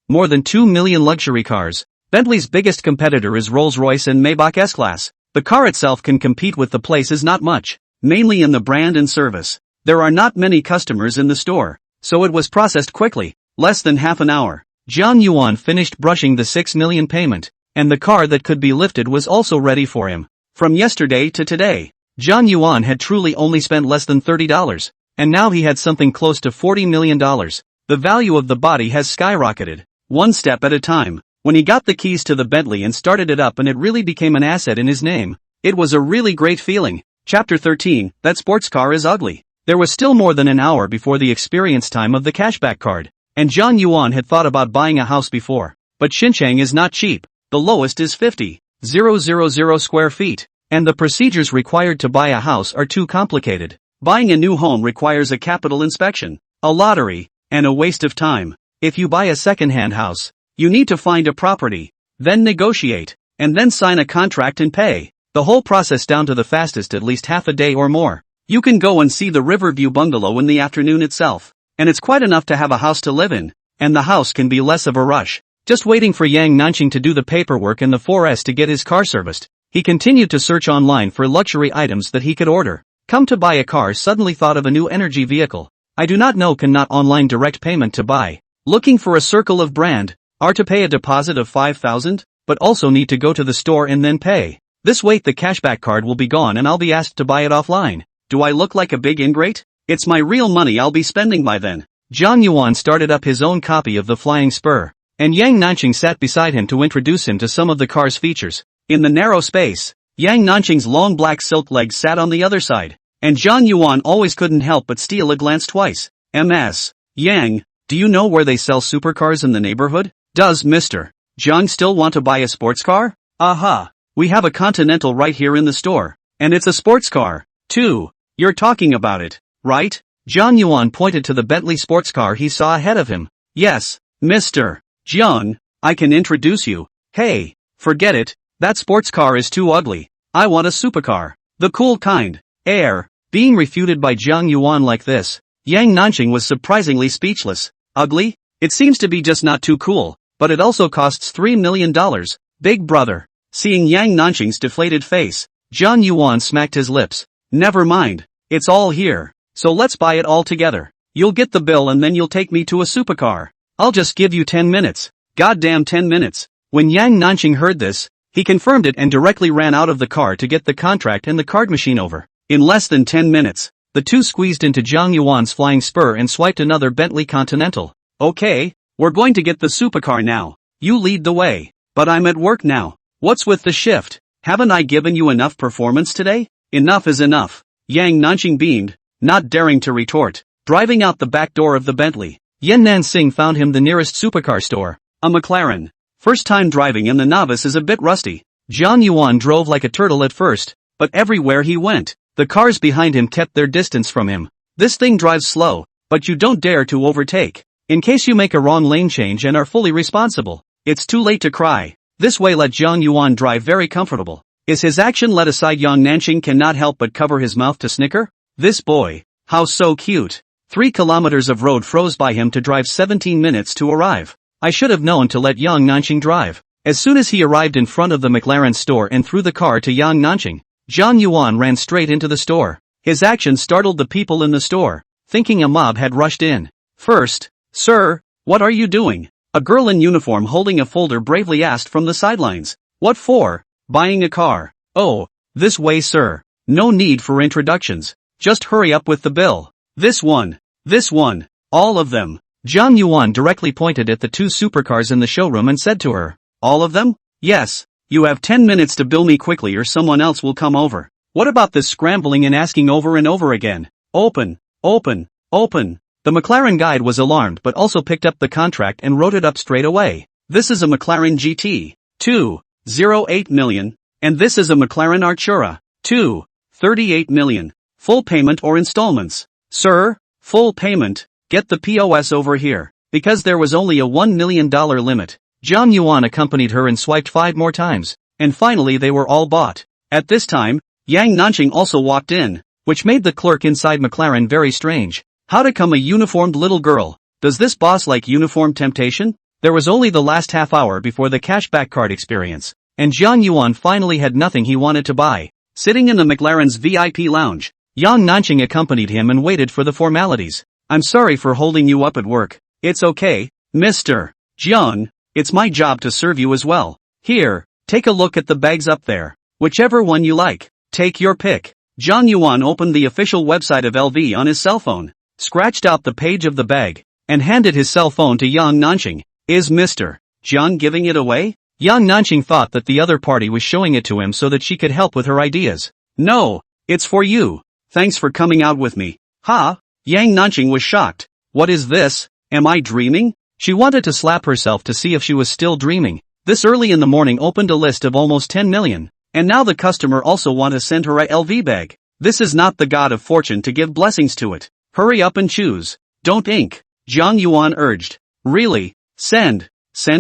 Speaker 1: More than 2 million luxury cars. Bentley's biggest competitor is Rolls-Royce and Maybach S-Class. The car itself can compete with the place is not much, mainly in the brand and service. There are not many customers in the store, so it was processed quickly, less than half an hour. Zhang Yuan finished brushing the 6 million payment, and the car that could be lifted was also ready for him. From yesterday to today, Zhang Yuan had truly only spent less than $30, and now he had something close to $40 million. The value of the body has skyrocketed, one step at a time. When he got the keys to the Bentley and started it up and it really became an asset in his name, it was a really great feeling. Chapter 13, that sports car is ugly. There was still more than an hour before the experience time of the cashback card, and Zhang Yuan had thought about buying a house before. But Xinjiang is not cheap. The lowest is 50,000 square feet, and the procedures required to buy a house are too complicated. Buying a new home requires a capital inspection, a lottery, and a waste of time. If you buy a second-hand house, you need to find a property, then negotiate, and then sign a contract and pay. The whole process down to the fastest at least half a day or more. You can go and see the Riverview bungalow in the afternoon itself, and it's quite enough to have a house to live in, and the house can be less of a rush. Just waiting for Yang Nanqing to do the paperwork and the 4S to get his car serviced, he continued to search online for luxury items that he could order. Come to buy a car, suddenly thought of a new energy vehicle. I do not know, cannot online direct payment to buy. Looking for a circle of brand, are to pay a deposit of 5,000, but also need to go to the store and then pay. This way the cashback card will be gone and I'll be asked to buy it offline. Do I look like a big ingrate? It's my real money I'll be spending by then. Jiang Yuan started up his own copy of the flying spur, and Yang Nanqing sat beside him to introduce him to some of the car's features. In the narrow space, Yang Nanqing's long black silk legs sat on the other side, and Jiang Yuan always couldn't help but steal a glance twice. Ms. Yang, do you know where they sell supercars in the neighborhood? Does Mr. Jiang still want to buy a sports car? Aha, we have a Continental right here in the store, and it's a sports car, too. You're talking about it, right? Jiang Yuan pointed to the Bentley sports car he saw ahead of him. Yes, Mr. Jiang, I can introduce you. Hey, forget it, that sports car is too ugly. I want a supercar. The cool kind. Being refuted by Jiang Yuan like this, Yang Nanqing was surprisingly speechless. Ugly? It seems to be just not too cool, but it also costs $3 million. Big brother. Seeing Yang Nanqing's deflated face, Jiang Yuan smacked his lips. Never mind, it's all here, so let's buy it all together. You'll get the bill and then you'll take me to a supercar. I'll just give you 10 minutes. Goddamn 10 minutes. When Yang Nanqing heard this, he confirmed it and directly ran out of the car to get the contract and the card machine over. In less than 10 minutes, the two squeezed into Jiang Yuan's flying spur and swiped another Bentley Continental. Okay, we're going to get the supercar now. You lead the way. But I'm at work now. What's with the shift? Haven't I given you enough performance today? Enough is enough. Yang Nanqing beamed, not daring to retort. Driving out the back door of the Bentley, Yan Nansing found him the nearest supercar store. A McLaren. First time driving and the novice is a bit rusty. Jiang Yuan drove like a turtle at first, but everywhere he went, the cars behind him kept their distance from him. This thing drives slow, but you don't dare to overtake. In case you make a wrong lane change and are fully responsible, it's too late to cry. This way let Jiang Yuan drive very comfortable. Is his action let aside, Yang Nanqing cannot help but cover his mouth to snicker. This boy, how so cute. 3 kilometers of road froze by him to drive 17 minutes to arrive. I should have known to let Yang Nanqing drive. As soon as he arrived in front of the McLaren store and threw the car to Yang Nanqing, Jiang Yuan ran straight into the store. His action startled the people in the store, thinking a mob had rushed in. First, sir, what are you doing? A girl in uniform holding a folder bravely asked from the sidelines. What for? Buying a car. Oh, this way, sir. No need for introductions. Just hurry up with the bill. This one, all of them. Jiang Yuan directly pointed at the 2 supercars in the showroom and said to her, all of them? Yes. You have 10 minutes to bill me quickly or someone else will come over. What about this scrambling and asking over and over again? Open. The McLaren guide was alarmed but also picked up the contract and wrote it up straight away. This is a McLaren GT. 2.08 million. And this is a McLaren Artura. 2.38 million. Full payment or installments? Sir, full payment. Get the POS over here. Because there was only a $1 million limit. Jiang Yuan accompanied her and swiped 5 more times. And finally they were all bought. At this time, Yang Nanqing also walked in, which made the clerk inside McLaren very strange. How to come a uniformed little girl? Does this boss like uniform temptation? There was only the last half hour before the cashback card experience, and Jiang Yuan finally had nothing he wanted to buy. Sitting in the McLaren's VIP lounge, Yang Nanqing accompanied him and waited for the formalities. I'm sorry for holding you up at work. It's okay, Mr. Jiang, it's my job to serve you as well. Here, take a look at the bags up there. Whichever one you like, take your pick. Jiang Yuan opened the official website of LV on his cell phone, scratched out the page of the bag, and handed his cell phone to Yang Nanqing. Is Mr. Jiang giving it away? Yang Nanqing thought that the other party was showing it to him so that she could help with her ideas. No, it's for you. Thanks for coming out with me. Ha! Yang Nanqing was shocked. What is this? Am I dreaming? She wanted to slap herself to see if she was still dreaming. This early in the morning opened a list of almost 10 million. And now the customer also want to send her a LV bag. This is not the god of fortune to give blessings to it. Hurry up and choose. Don't ink. Jiang Yuan urged. Really? Send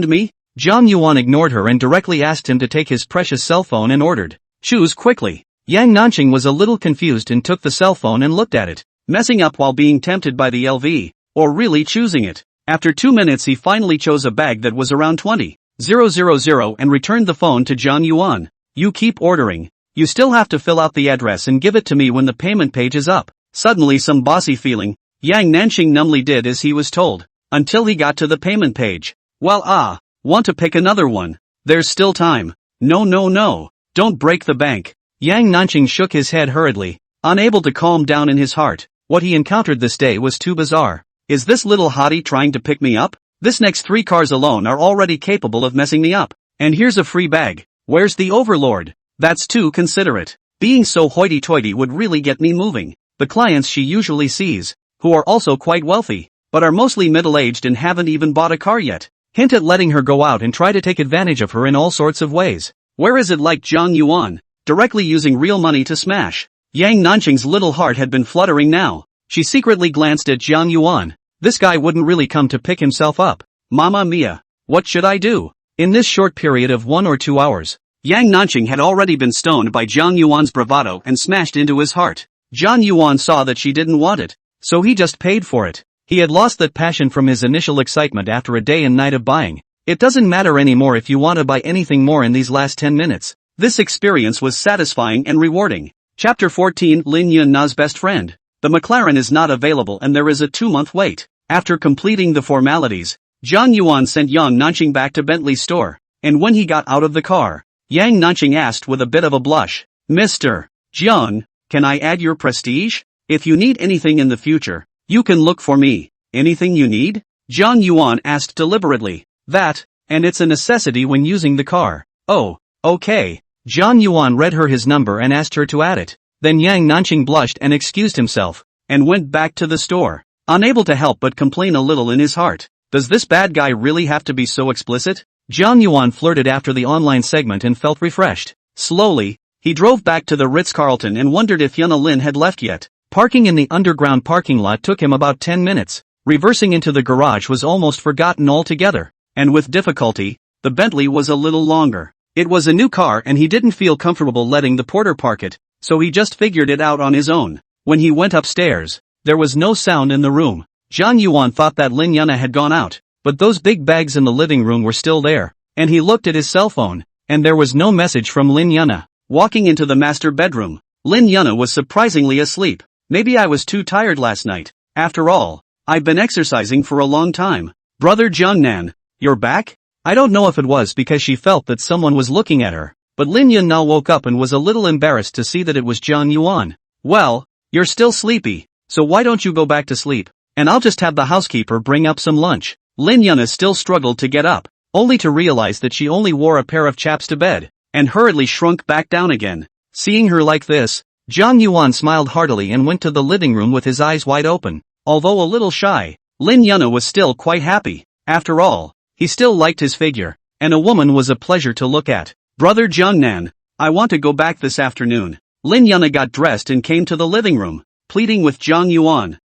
Speaker 1: me? Jiang Yuan ignored her and directly asked him to take his precious cell phone and ordered. Choose quickly. Yang Nanqing was a little confused and took the cell phone and looked at it, messing up while being tempted by the LV, or really choosing it. After 2 minutes he finally chose a bag that was around 20,000 and returned the phone to Jiang Yuan. You keep ordering. You still have to fill out the address and give it to me when the payment page is up. Suddenly some bossy feeling, Yang Nanqing numbly did as he was told. until he got to the payment page. Well, want to pick another one? There's still time. No, don't break the bank. Yang Nanqing shook his head hurriedly, unable to calm down in his heart. What he encountered this day was too bizarre. Is this little hottie trying to pick me up? This next 3 cars alone are already capable of messing me up. And here's a free bag. Where's the overlord? That's too considerate. Being so hoity-toity would really get me moving. The clients she usually sees, who are also quite wealthy, but are mostly middle-aged and haven't even bought a car yet, hint at letting her go out and try to take advantage of her in all sorts of ways. Where is it like Zhang Yuan, directly using real money to smash? Yang Nanqing's little heart had been fluttering now. She secretly glanced at Zhang Yuan. This guy wouldn't really come to pick himself up. Mamma mia. What should I do? In this short period of 1 or 2 hours, Yang Nanqing had already been stoned by Zhang Yuan's bravado and smashed into his heart. Zhang Yuan saw that she didn't want it, so he just paid for it. He had lost that passion from his initial excitement after a day and night of buying. It doesn't matter anymore if you want to buy anything more in these last 10 minutes. This experience was satisfying and rewarding. Chapter 14 Lin Yunna's best friend. The McLaren is not available and there is a 2-month wait. After completing the formalities, Zhang Yuan sent Yang Nanqing back to Bentley's store, and when he got out of the car, Yang Nanqing asked with a bit of a blush, Mr. Jiang, can I add your prestige? If you need anything in the future, you can look for me. Anything you need? Zhang Yuan asked deliberately. That, and it's a necessity when using the car. Oh, okay. Zhang Yuan read her his number and asked her to add it. Then Yang Nanqing blushed and excused himself, and went back to the store, unable to help but complain a little in his heart. Does this bad guy really have to be so explicit? Zhang Yuan flirted after the online segment and felt refreshed. Slowly, he drove back to the Ritz-Carlton and wondered if Yuna Lin had left yet. Parking in the underground parking lot took him about 10 minutes. Reversing into the garage was almost forgotten altogether. And with difficulty, the Bentley was a little longer. It was a new car and he didn't feel comfortable letting the porter park it, so he just figured it out on his own. When he went upstairs, there was no sound in the room. Zhang Yuan thought that Lin Yuna had gone out, but those big bags in the living room were still there, and he looked at his cell phone, and there was no message from Lin Yuna. Walking into the master bedroom, Lin Yuna was surprisingly asleep. Maybe I was too tired last night. After all, I've been exercising for a long time. Brother Jiangnan, you're back? I don't know if it was because she felt that someone was looking at her, but Lin Yuna woke up and was a little embarrassed to see that it was Zhang Yuan. Well, you're still sleepy, so why don't you go back to sleep, and I'll just have the housekeeper bring up some lunch. Lin Yuna still struggled to get up, only to realize that she only wore a pair of chaps to bed, and hurriedly shrunk back down again. Seeing her like this, Zhang Yuan smiled heartily and went to the living room with his eyes wide open. Although a little shy, Lin Yuna was still quite happy. After all, he still liked his figure, and a woman was a pleasure to look at. Brother Jiangnan, I want to go back this afternoon. Lin Yuna got dressed and came to the living room, pleading with Zhang Yuan.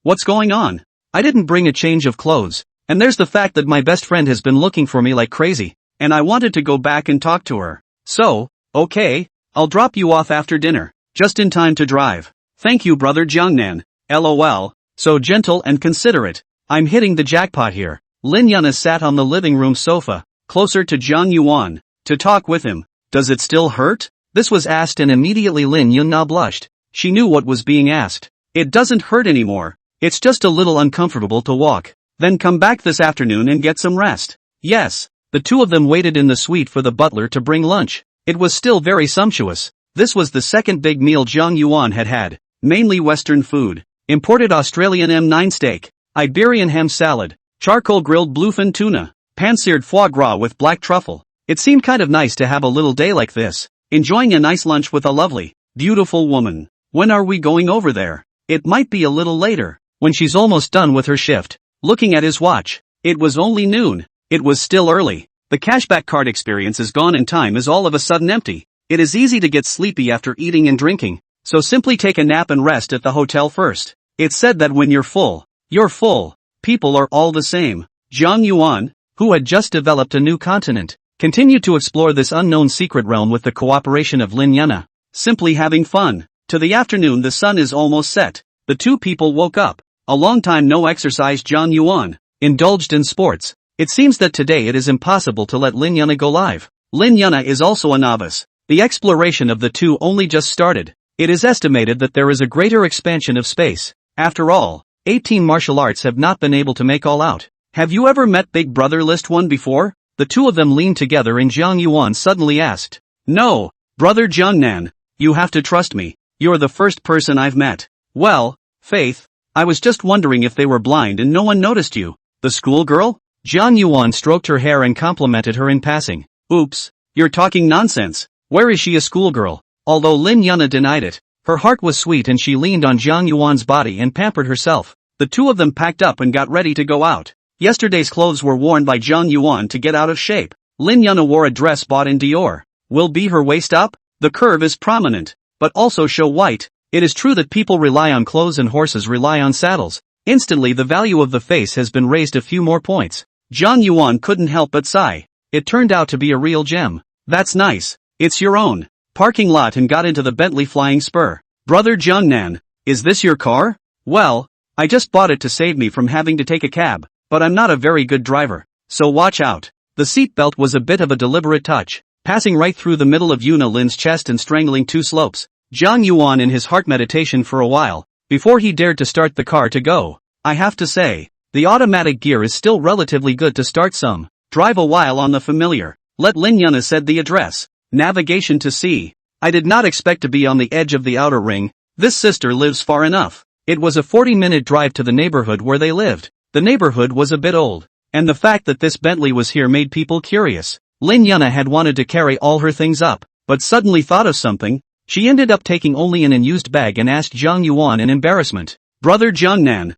Speaker 1: What's going on? I didn't bring a change of clothes, and there's the fact that my best friend has been looking for me like crazy, and I wanted to go back and talk to her. So, okay, I'll drop you off after dinner, just in time to drive. Thank you, Brother Jiangnan. LOL, so gentle and considerate. I'm hitting the jackpot here. Lin Yuna sat on the living room sofa, closer to Zhang Yuan, to talk with him. Does it still hurt? This was asked and immediately Lin Yuna blushed. She knew what was being asked. It doesn't hurt anymore. It's just a little uncomfortable to walk. Then come back this afternoon and get some rest. Yes. The two of them waited in the suite for the butler to bring lunch. It was still very sumptuous. This was the second big meal Zhang Yuan had had, mainly Western food. Imported Australian M9 steak, Iberian ham salad, charcoal grilled bluefin tuna, pan-seared foie gras with black truffle. It seemed kind of nice to have a little day like this, enjoying a nice lunch with a lovely, beautiful woman. When are we going over there? It might be a little later, when she's almost done with her shift. Looking at his watch, it was only noon. It was still early. The cashback card experience is gone and time is all of a sudden empty. It is easy to get sleepy after eating and drinking, so simply take a nap and rest at the hotel first. It's said that when you're full, you're full. People are all the same. Zhang Yuan, who had just developed a new continent, continued to explore this unknown secret realm with the cooperation of Lin Yuna, simply having fun. To the afternoon the sun is almost set. The two people woke up. A long time no exercise. Zhang Yuan indulged in sports. It seems that today it is impossible to let Lin Yuna go live. Lin Yuna is also a novice. The exploration of the two only just started. It is estimated that there is a greater expansion of space. After all, 18 martial arts have not been able to make all out. Have you ever met Big Brother List 1 before? The two of them leaned together and Jiang Yuan suddenly asked. No, Brother Jiangnan, you have to trust me. You're the first person I've met. Well, Faith, I was just wondering if they were blind and no one noticed you. The schoolgirl? Jiang Yuan stroked her hair and complimented her in passing. Oops, you're talking nonsense. Where is she a schoolgirl? Although Lin Yuna denied it, her heart was sweet and she leaned on Jiang Yuan's body and pampered herself. The two of them packed up and got ready to go out. Yesterday's clothes were worn by Jiang Yuan to get out of shape. Lin Yuna wore a dress bought in Dior. Will be her waist up? The curve is prominent, but also show white. It is true that people rely on clothes and horses rely on saddles. Instantly the value of the face has been raised a few more points. Jiang Yuan couldn't help but sigh. It turned out to be a real gem. That's nice. It's your own. Parking lot and got into the Bentley Flying Spur. Brother Jiangnan, is this your car? Well, I just bought it to save me from having to take a cab, but I'm not a very good driver, so watch out. The seatbelt was a bit of a deliberate touch, passing right through the middle of Yuna Lin's chest and strangling two slopes. Jiang Yuan in his heart meditation for a while, before he dared to start the car to go. I have to say, the automatic gear is still relatively good to start some. Drive a while on the familiar. Let Lin Yuna said the address. Navigation to C. I did not expect to be on the edge of the outer ring. This sister lives far enough. It was a 40-minute drive to the neighborhood where they lived. The neighborhood was a bit old, and the fact that this Bentley was here made people curious. Lin Yuna had wanted to carry all her things up, but suddenly thought of something. She ended up taking only an unused bag and asked Jiang Yuan in embarrassment. Brother Jiangnan,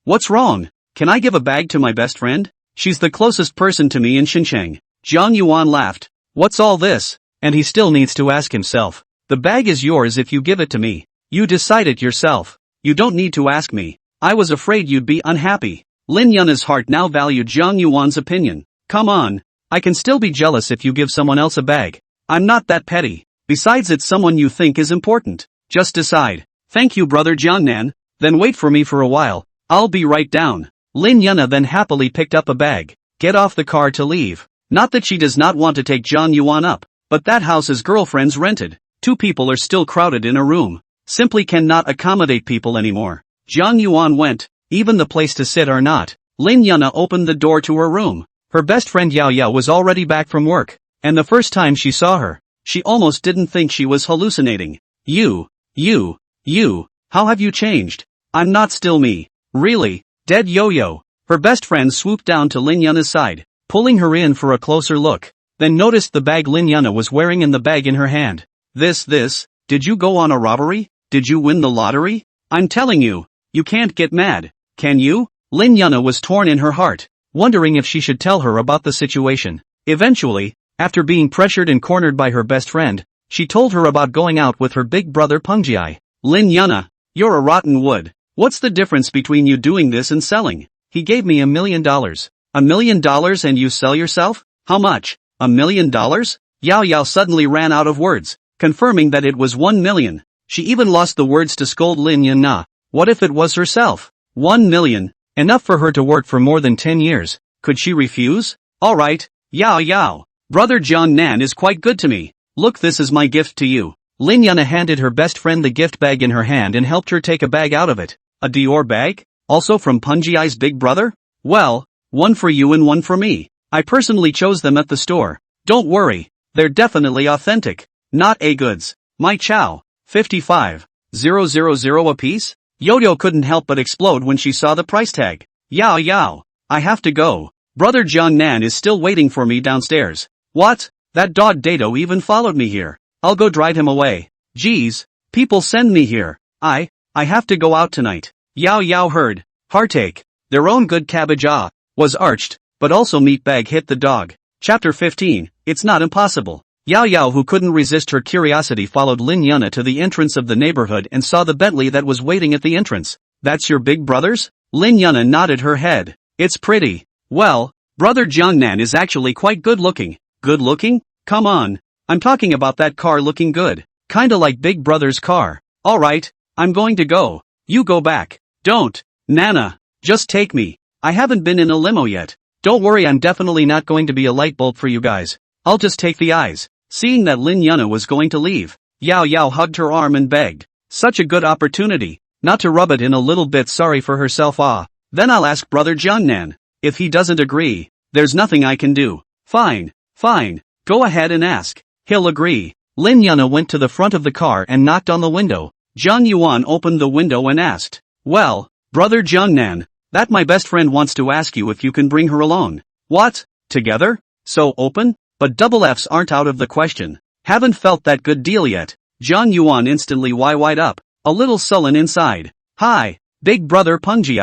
Speaker 1: what's wrong? Can I give a bag to my best friend? She's the closest person to me in Xinjiang. Jiang Yuan laughed. What's all this? And he still needs to ask himself. The bag is yours if you give it to me. You decide it yourself. You don't need to ask me. I was afraid you'd be unhappy. Lin Yuna's heart now valued Jiang Yuan's opinion. Come on. I can still be jealous if you give someone else a bag. I'm not that petty. Besides, it's someone you think is important. Just decide. Thank you, Brother Jiangnan. Then wait for me for a while. I'll be right down. Lin Yuna then happily picked up a bag. Get off the car to leave. Not that she does not want to take Jiang Yuan up, but that house is girlfriend's rented. Two people are still crowded in a room. Simply cannot accommodate people anymore. Jiang Yuan went. Even the place to sit are not. Lin Yuna opened the door to her room. Her best friend Yao Yao was already back from work, and the first time she saw her, she almost didn't think she was hallucinating. You, how have you changed? I'm not still me. Really, dead yo-yo. Her best friend swooped down to Lin Yuna's side, pulling her in for a closer look, then noticed the bag Lin Yuna was wearing and the bag in her hand. This, did you go on a robbery? Did you win the lottery? I'm telling you, you can't get mad, can you? Lin Yuna was torn in her heart, wondering if she should tell her about the situation. Eventually, after being pressured and cornered by her best friend, she told her about going out with her big brother Pengjiai. Lin Yuna, you're a rotten wood. What's the difference between you doing this and selling? He gave me $1 million. $1 million and you sell yourself? How much? $1 million? Yao Yao suddenly ran out of words, confirming that it was 1 million. She even lost the words to scold Lin Yuna. What if it was herself? 1 million. Enough for her to work for more than 10 years. Could she refuse? Alright, Yao Yao. Brother Jiangnan is quite good to me. Look, this is my gift to you. Lin Yuna handed her best friend the gift bag in her hand and helped her take a bag out of it. A Dior bag? Also from Pengjiai's big brother? Well, one for you and one for me. I personally chose them at the store. Don't worry, they're definitely authentic. Not A-goods. My chow. 55,000 apiece? Yo-Yo couldn't help but explode when she saw the price tag. Yao Yao. I have to go. Brother Jiangnan is still waiting for me downstairs. What? That dog Dato even followed me here. I'll go drive him away. Geez, people send me here. I have to go out tonight. Yao Yao heard. Heartache. Their own good cabbage was arched, but also meat bag hit the dog. Chapter 15, It's Not Impossible. Yao Yao, who couldn't resist her curiosity, followed Lin Yuna to the entrance of the neighborhood and saw the Bentley that was waiting at the entrance. That's your big brother's? Lin Yuna nodded her head. It's pretty. Well, Brother Jiangnan is actually quite good looking. Good looking? Come on. I'm talking about that car looking good. Kinda like Big Brother's car. Alright, I'm going to go. You go back. Don't. Nana. Just take me. I haven't been in a limo yet. Don't worry, I'm definitely not going to be a light bulb for you guys. I'll just take the eyes. Seeing that Lin Yuna was going to leave, Yao Yao hugged her arm and begged. Such a good opportunity. not to rub it in a little bit sorry for herself. Then I'll ask brother Jungnan. If he doesn't agree, there's nothing I can do. Fine, go ahead and ask. He'll agree. Lin Yuna went to the front of the car and knocked on the window. Zhang Yuan opened the window and asked, "Well, brother Jungnan, that my best friend wants to ask you if you can bring her along." "What? Together? So open?" "But double Fs aren't out of the question. Haven't felt that good deal yet." Zhang Yuan instantly wide up, a little sullen inside. "Hi, big brother Pengji.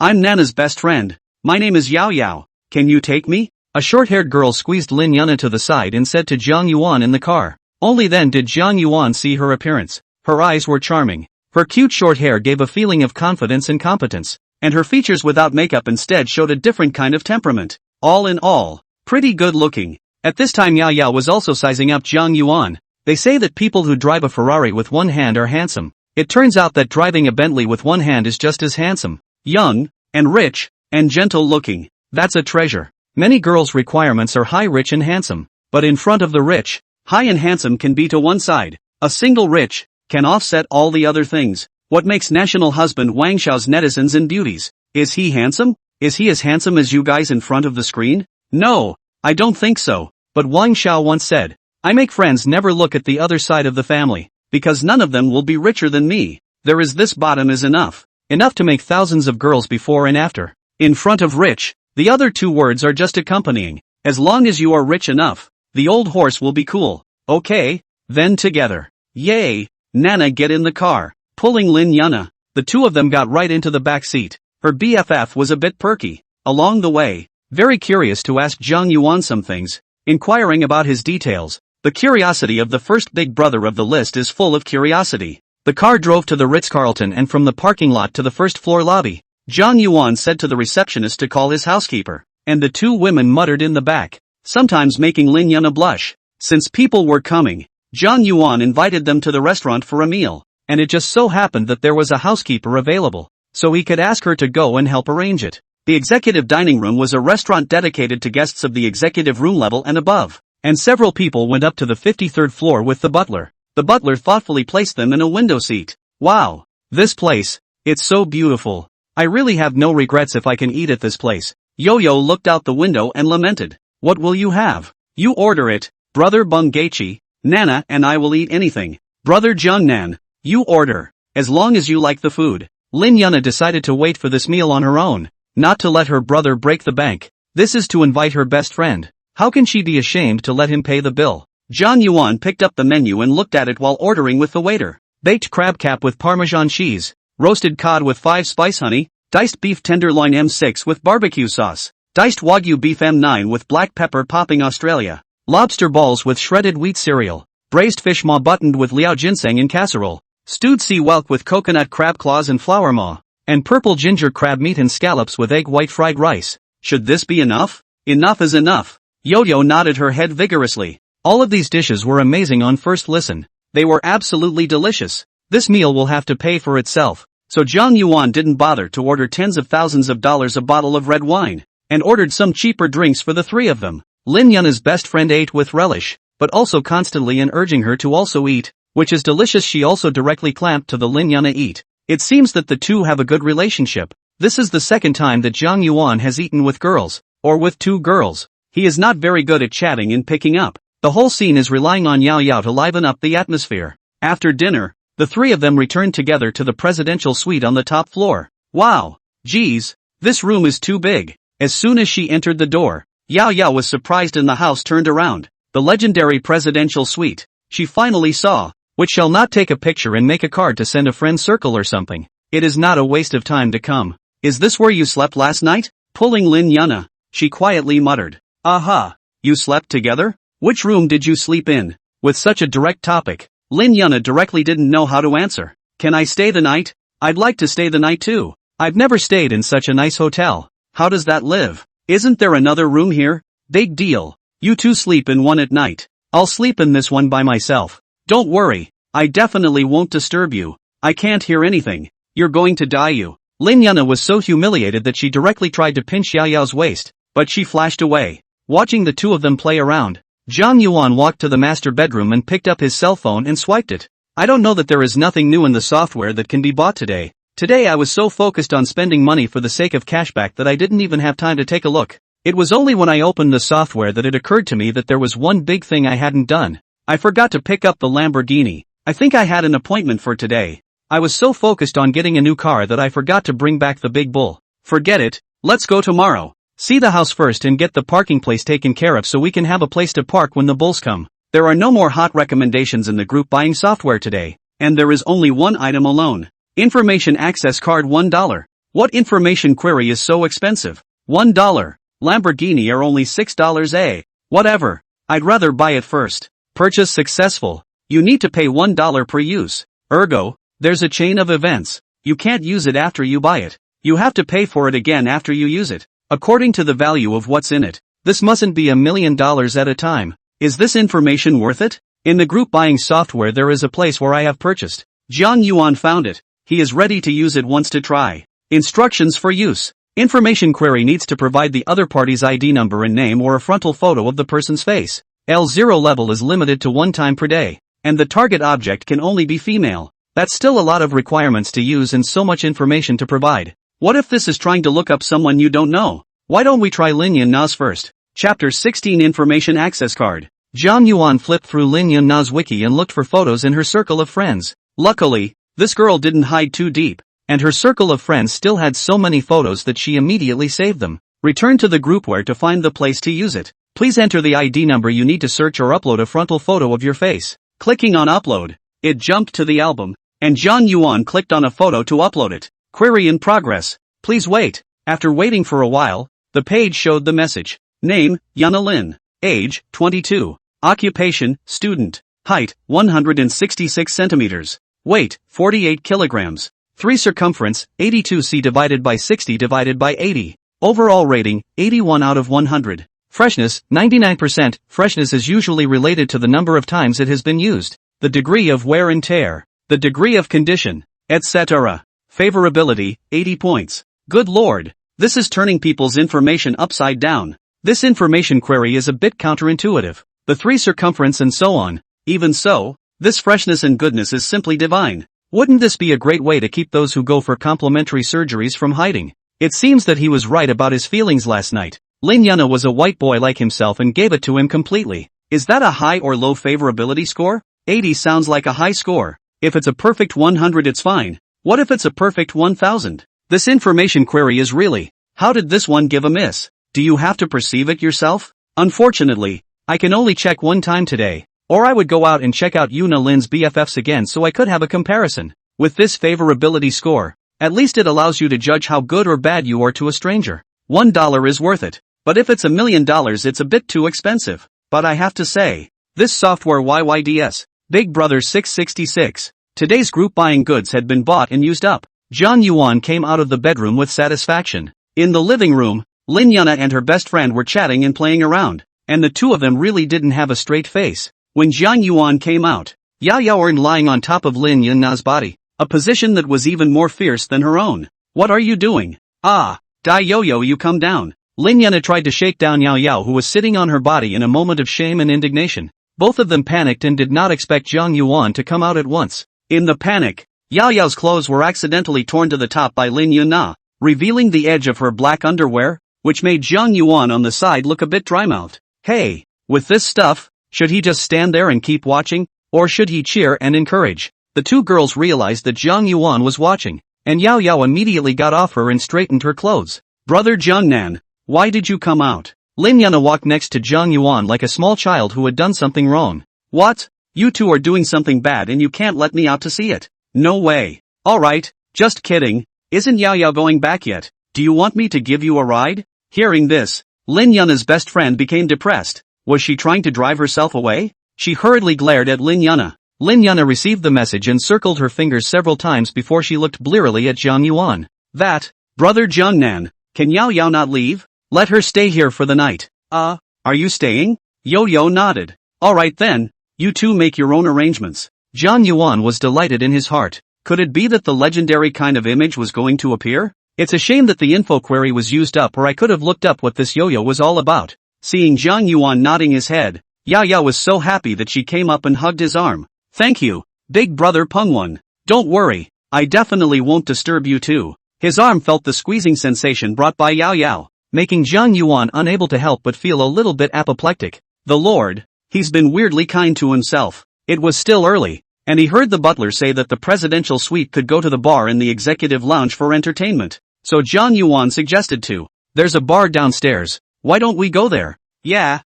Speaker 1: I'm Nana's best friend. My name is Yao Yao. Can you take me?" A short-haired girl squeezed Lin Yuna to the side and said to Zhang Yuan in the car. Only then did Zhang Yuan see her appearance. Her eyes were charming. Her cute short hair gave a feeling of confidence and competence, and her features without makeup instead showed a different kind of temperament. All in all, pretty good looking. At this time Yao Yao was also sizing up Zhang Yuan. They say that people who drive a Ferrari with one hand are handsome. It turns out that driving a Bentley with one hand is just as handsome. Young, and rich, and gentle looking. That's a treasure. Many girls' requirements are high, rich and handsome. But in front of the rich, high and handsome can be to one side. A single rich can offset all the other things. What makes national husband Wang Xiao's netizens and beauties? Is he handsome? Is he as handsome as you guys in front of the screen? No, I don't think so. But Wang Xiao once said, "I make friends never look at the other side of the family, because none of them will be richer than me. There is this bottom is enough. Enough to make thousands of girls before and after." In front of rich, the other two words are just accompanying. As long as you are rich enough, the old horse will be cool. Okay, then together. Yay! Nana, get in the car. Pulling Lin Yuna, the two of them got right into the back seat. Her BFF was a bit perky. Along the way, very curious to ask Zhang Yuan some things, inquiring about his details. The curiosity of the first big brother of the list is full of curiosity. The car drove to the Ritz-Carlton and from the parking lot to the first floor lobby. Zhang Yuan said to the receptionist to call his housekeeper, and the two women muttered in the back, sometimes making Lin Yuna blush. Since people were coming, Zhang Yuan invited them to the restaurant for a meal, and it just so happened that there was a housekeeper available, so he could ask her to go and help arrange it. The executive dining room was a restaurant dedicated to guests of the executive room level and above, and several people went up to the 53rd floor with the butler. The butler thoughtfully placed them in a window seat. Wow! This place, it's so beautiful. I really have no regrets if I can eat at this place. Yo-Yo looked out the window and lamented. What will you have? You order it, brother Bungaichi. Nana and I will eat anything. Brother Jungnan, you order, as long as you like the food. Lin Yuna decided to wait for this meal on her own, not to let her brother break the bank. This is to invite her best friend. How can she be ashamed to let him pay the bill? Zhang Yuan picked up the menu and looked at it while ordering with the waiter. Baked crab cap with Parmesan cheese, roasted cod with 5 spice honey, diced beef tenderloin M6 with barbecue sauce, diced Wagyu beef M9 with black pepper popping Australia, lobster balls with shredded wheat cereal, braised fish maw buttoned with liao ginseng in casserole, stewed sea whelk with coconut crab claws and flour maw, and purple ginger crab meat and scallops with egg white fried rice. Should this be enough? Enough is enough. Yo-Yo nodded her head vigorously. All of these dishes were amazing on first listen. They were absolutely delicious. This meal will have to pay for itself. So Zhang Yuan didn't bother to order tens of thousands of dollars a bottle of red wine, and ordered some cheaper drinks for the three of them. Lin Yuna's best friend ate with relish, but also constantly urging her to also eat, which is delicious. She also directly clamped to the Lin Yuna eat. It seems that the two have a good relationship. This is the second time that Zhang Yuan has eaten with girls, or with two girls. He is not very good at chatting and picking up. The whole scene is relying on Yao Yao to liven up the atmosphere. After dinner, the three of them returned together to the presidential suite on the top floor. Wow! Geez, this room is too big. As soon as she entered the door, Yao Yao was surprised and the house turned around. The legendary presidential suite. She finally saw, which shall not take a picture and make a card to send a friend circle or something. It is not a waste of time to come. Is this where you slept last night? Pulling Lin Yuna, she quietly muttered. Aha! You slept together? Which room did you sleep in? With such a direct topic, Lin Yuna directly didn't know how to answer. Can I stay the night? I'd like to stay the night too. I've never stayed in such a nice hotel. How does that live? Isn't there another room here? Big deal. You two sleep in one at night. I'll sleep in this one by myself. Don't worry, I definitely won't disturb you. I can't hear anything. You're going to die you. Lin Yuna was so humiliated that she directly tried to pinch Yao Yao's waist, but she flashed away. Watching the two of them play around, Zhang Yuan walked to the master bedroom and picked up his cell phone and swiped it. I don't know that there is nothing new in the software that can be bought today. Today I was so focused on spending money for the sake of cashback that I didn't even have time to take a look. It was only when I opened the software that it occurred to me that there was one big thing I hadn't done. I forgot to pick up the Lamborghini. I think I had an appointment for today. I was so focused on getting a new car that I forgot to bring back the big bull. Forget it, let's go tomorrow. See the house first and get the parking place taken care of so we can have a place to park when the bulls come. There are no more hot recommendations in the group buying software today, and there is only one item alone. Information access card $1. What information query is so expensive? $1. Lamborghini are only $6. Whatever. I'd rather buy it first. Purchase successful. You need to pay $1 per use. Ergo, there's a chain of events. You can't use it after you buy it. You have to pay for it again after you use it, according to the value of what's in it. This mustn't be $1 million at a time. Is this information worth it? In the group buying software there is a place where I have purchased. Jiang Yuan found it. He is ready to use it once to try. Instructions for use. Information query needs to provide the other party's ID number and name or a frontal photo of the person's face. L0 level is limited to 1 time per day, and the target object can only be female. That's still a lot of requirements to use and so much information to provide. What if this is trying to look up someone you don't know? Why don't we try Lin Yun Na's first? Chapter 16 Information Access Card. Jiang Yuan flipped through Lin Yun Na's wiki and looked for photos in her circle of friends. Luckily, this girl didn't hide too deep, and her circle of friends still had so many photos that she immediately saved them. Return to the groupware to find the place to use it. Please enter the ID number you need to search or upload a frontal photo of your face. Clicking on upload, it jumped to the album, and Jiang Yuan clicked on a photo to upload it. Query in progress. Please wait. After waiting for a while, the page showed the message. Name, Yana Lin. Age, 22. Occupation, student. Height, 166 centimeters. Weight, 48 kilograms. 3 circumference, 82 c divided by 60 divided by 80. Overall rating, 81 out of 100. Freshness, 99%. Freshness is usually related to the number of times it has been used, the degree of wear and tear, the degree of condition, etc. Favorability, 80 points. Good lord, this is turning people's information upside down. This information query is a bit counterintuitive. The 3 circumference and so on. Even so, this freshness and goodness is simply divine. Wouldn't this be a great way to keep those who go for complimentary surgeries from hiding? It seems that he was right about his feelings last night. Lin Yuna was a white boy like himself and gave it to him completely. Is that a high or low favorability score? 80 sounds like a high score. If it's a perfect 100 it's fine. What if it's a perfect 1000? This information query is really, how did this one give a miss? Do you have to perceive it yourself? Unfortunately, I can only check 1 time today. Or I would go out and check out Yuna Lin's BFFs again so I could have a comparison. With this favorability score, at least it allows you to judge how good or bad you are to a stranger. $1 is worth it. But if it's $1 million it's a bit too expensive. But I have to say, this software YYDS, Big Brother 666. Today's group buying goods had been bought and used up. Jiang Yuan came out of the bedroom with satisfaction. In the living room, Lin Yuna and her best friend were chatting and playing around, and the two of them really didn't have a straight face. When Jiang Yuan came out, Yao Yao earned lying on top of Lin Yuna's body, a position that was even more fierce than her own. What are you doing? Ah, Dai Yo-Yo, you come down. Lin Yuna tried to shake down Yao Yao, who was sitting on her body in a moment of shame and indignation. Both of them panicked and did not expect Jiang Yuan to come out at once. In the panic, Yao Yao's clothes were accidentally torn to the top by Lin Yuna, revealing the edge of her black underwear, which made Jiang Yuan on the side look a bit dry-mouthed. Hey, with this stuff, should he just stand there and keep watching, or should he cheer and encourage? The two girls realized that Jiang Yuan was watching, and Yao Yao immediately got off her and straightened her clothes. Brother Jiangnan, why did you come out? Lin Yuna walked next to Jiang Yuan like a small child who had done something wrong. What? You two are doing something bad and you can't let me out to see it. No way. Alright, just kidding. Isn't Yao Yao going back yet? Do you want me to give you a ride? Hearing this, Lin Yuna's best friend became depressed. Was she trying to drive herself away? She hurriedly glared at Lin Yuna. Lin Yuna received the message and circled her fingers several times before she looked blearily at Jiang Yuan. That, Brother Jiangnan, can Yao Yao not leave? Let her stay here for the night. Are you staying? Yo-Yo nodded. Alright then, you two make your own arrangements. Jiang Yuan was delighted in his heart. Could it be that the legendary kind of image was going to appear? It's a shame that the info query was used up, or I could have looked up what this yo-yo was all about. Seeing Jiang Yuan nodding his head, Yao Yao was so happy that she came up and hugged his arm. Thank you, Big Brother Pengwan. Don't worry, I definitely won't disturb you too. His arm felt the squeezing sensation brought by Yao Yao, making Zhang Yuan unable to help but feel a little bit apoplectic. The Lord, he's been weirdly kind to himself. It was still early, and he heard the butler say that the presidential suite could go to the bar in the executive lounge for entertainment. So Zhang Yuan suggested to. There's a bar downstairs. Why don't we go there? Yeah,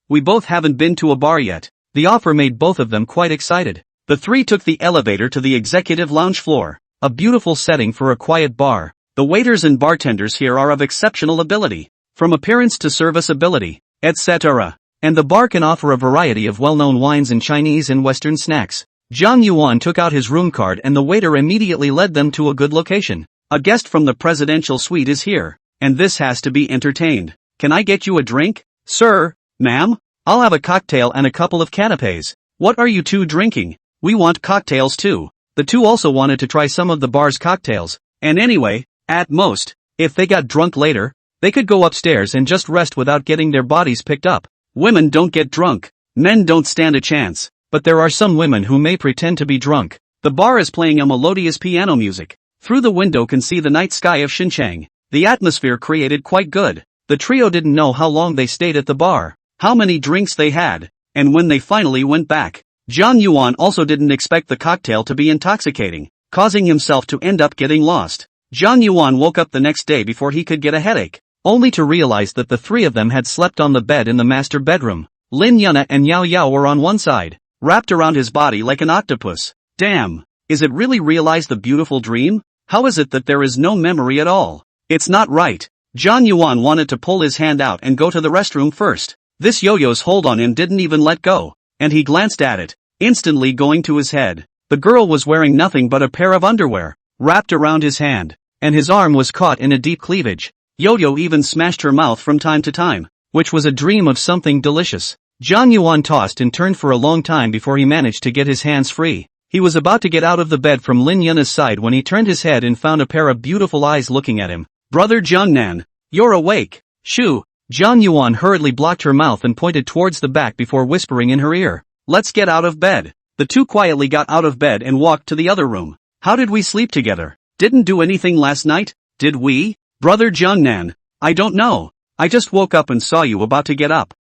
Speaker 1: we both haven't been to a bar yet. The offer made both of them quite excited. The three took the elevator to the executive lounge floor, a beautiful setting for a quiet bar. The waiters and bartenders here are of exceptional ability, from appearance to service ability, etc. And the bar can offer a variety of well-known wines and Chinese and Western snacks. Zhang Yuan took out his room card and the waiter immediately led them to a good location. A guest from the presidential suite is here, and this has to be entertained. Can I get you a drink? Sir, ma'am? I'll have a cocktail and a couple of canapes. What are you two drinking? We want cocktails too. The two also wanted to try some of the bar's cocktails, and anyway, at most, if they got drunk later, they could go upstairs and just rest without getting their bodies picked up. Women don't get drunk. Men don't stand a chance. But there are some women who may pretend to be drunk. The bar is playing a melodious piano music. Through the window can see the night sky of Xinjiang. The atmosphere created quite good. The trio didn't know how long they stayed at the bar, how many drinks they had, and when they finally went back. Zhang Yuan also didn't expect the cocktail to be intoxicating, causing himself to end up getting lost. Zhang Yuan woke up the next day before he could get a headache, only to realize that the three of them had slept on the bed in the master bedroom. Lin Yuna and Yao Yao were on one side, wrapped around his body like an octopus. Damn, is it really realized the beautiful dream? How is it that there is no memory at all? It's not right. Zhang Yuan wanted to pull his hand out and go to the restroom first. This yo-yo's hold on him didn't even let go, and he glanced at it, instantly going to his head. The girl was wearing nothing but a pair of underwear, wrapped around his hand, and his arm was caught in a deep cleavage. Yo-yo even smashed her mouth from time to time, which was a dream of something delicious. Zhang Yuan tossed and turned for a long time before he managed to get his hands free. He was about to get out of the bed from Lin Yuna's side when he turned his head and found a pair of beautiful eyes looking at him. Brother Jiangnan, you're awake. Shoo. Zhang Yuan hurriedly blocked her mouth and pointed towards the back before whispering in her ear. Let's get out of bed. The two quietly got out of bed and walked to the other room. How did we sleep together? Didn't do anything last night, did we? Brother Jiangnan, I don't know. I just woke up and saw you about to get up.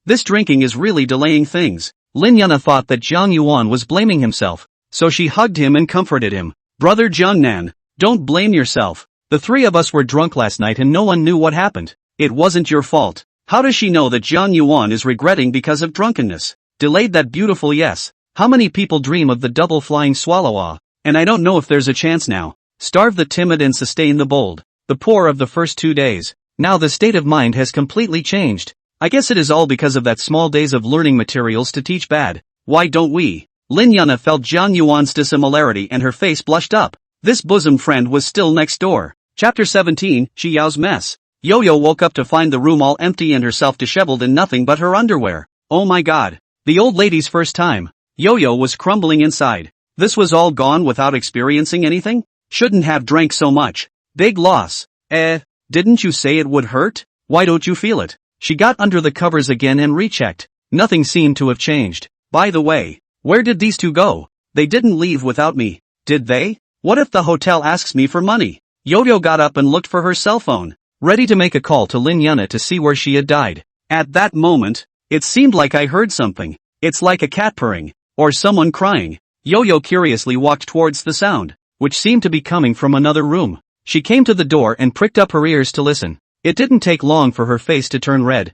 Speaker 1: This drinking is really delaying things. Lin Yuna thought that Zhang Yuan was blaming himself, so she hugged him and comforted him. Brother Jiangnan, don't blame yourself. The three of us were drunk last night and no one knew what happened. It wasn't your fault. How does she know that Zhang Yuan is regretting because of drunkenness? Delayed that beautiful yes. How many people dream of the double flying swallow? And I don't know if there's a chance now. Starve the timid and sustain the bold. The poor of the first 2 days. Now the state of mind has completely changed. I guess it is all because of that small days of learning materials to teach bad. Why don't we? Lin Yuna felt Zhang Yuan's dissimilarity and her face blushed up. This bosom friend was still next door. Chapter 17, Shi Yao's Mess. Yo-Yo woke up to find the room all empty and herself disheveled in nothing but her underwear. Oh my god. The old lady's first time. Yo-Yo was crumbling inside. This was all gone without experiencing anything? Shouldn't have drank so much. Big loss. Didn't you say it would hurt? Why don't you feel it? She got under the covers again and rechecked. Nothing seemed to have changed. By the way, where did these two go? They didn't leave without me, did they? What if the hotel asks me for money? Yo-Yo got up and looked for her cell phone, ready to make a call to Lin Yuna to see where she had died. At that moment, it seemed like I heard something. It's like a cat purring, or someone crying. Yo-Yo curiously walked towards the sound, which seemed to be coming from another room. She came to the door and pricked up her ears to listen. It didn't take long for her face to turn red.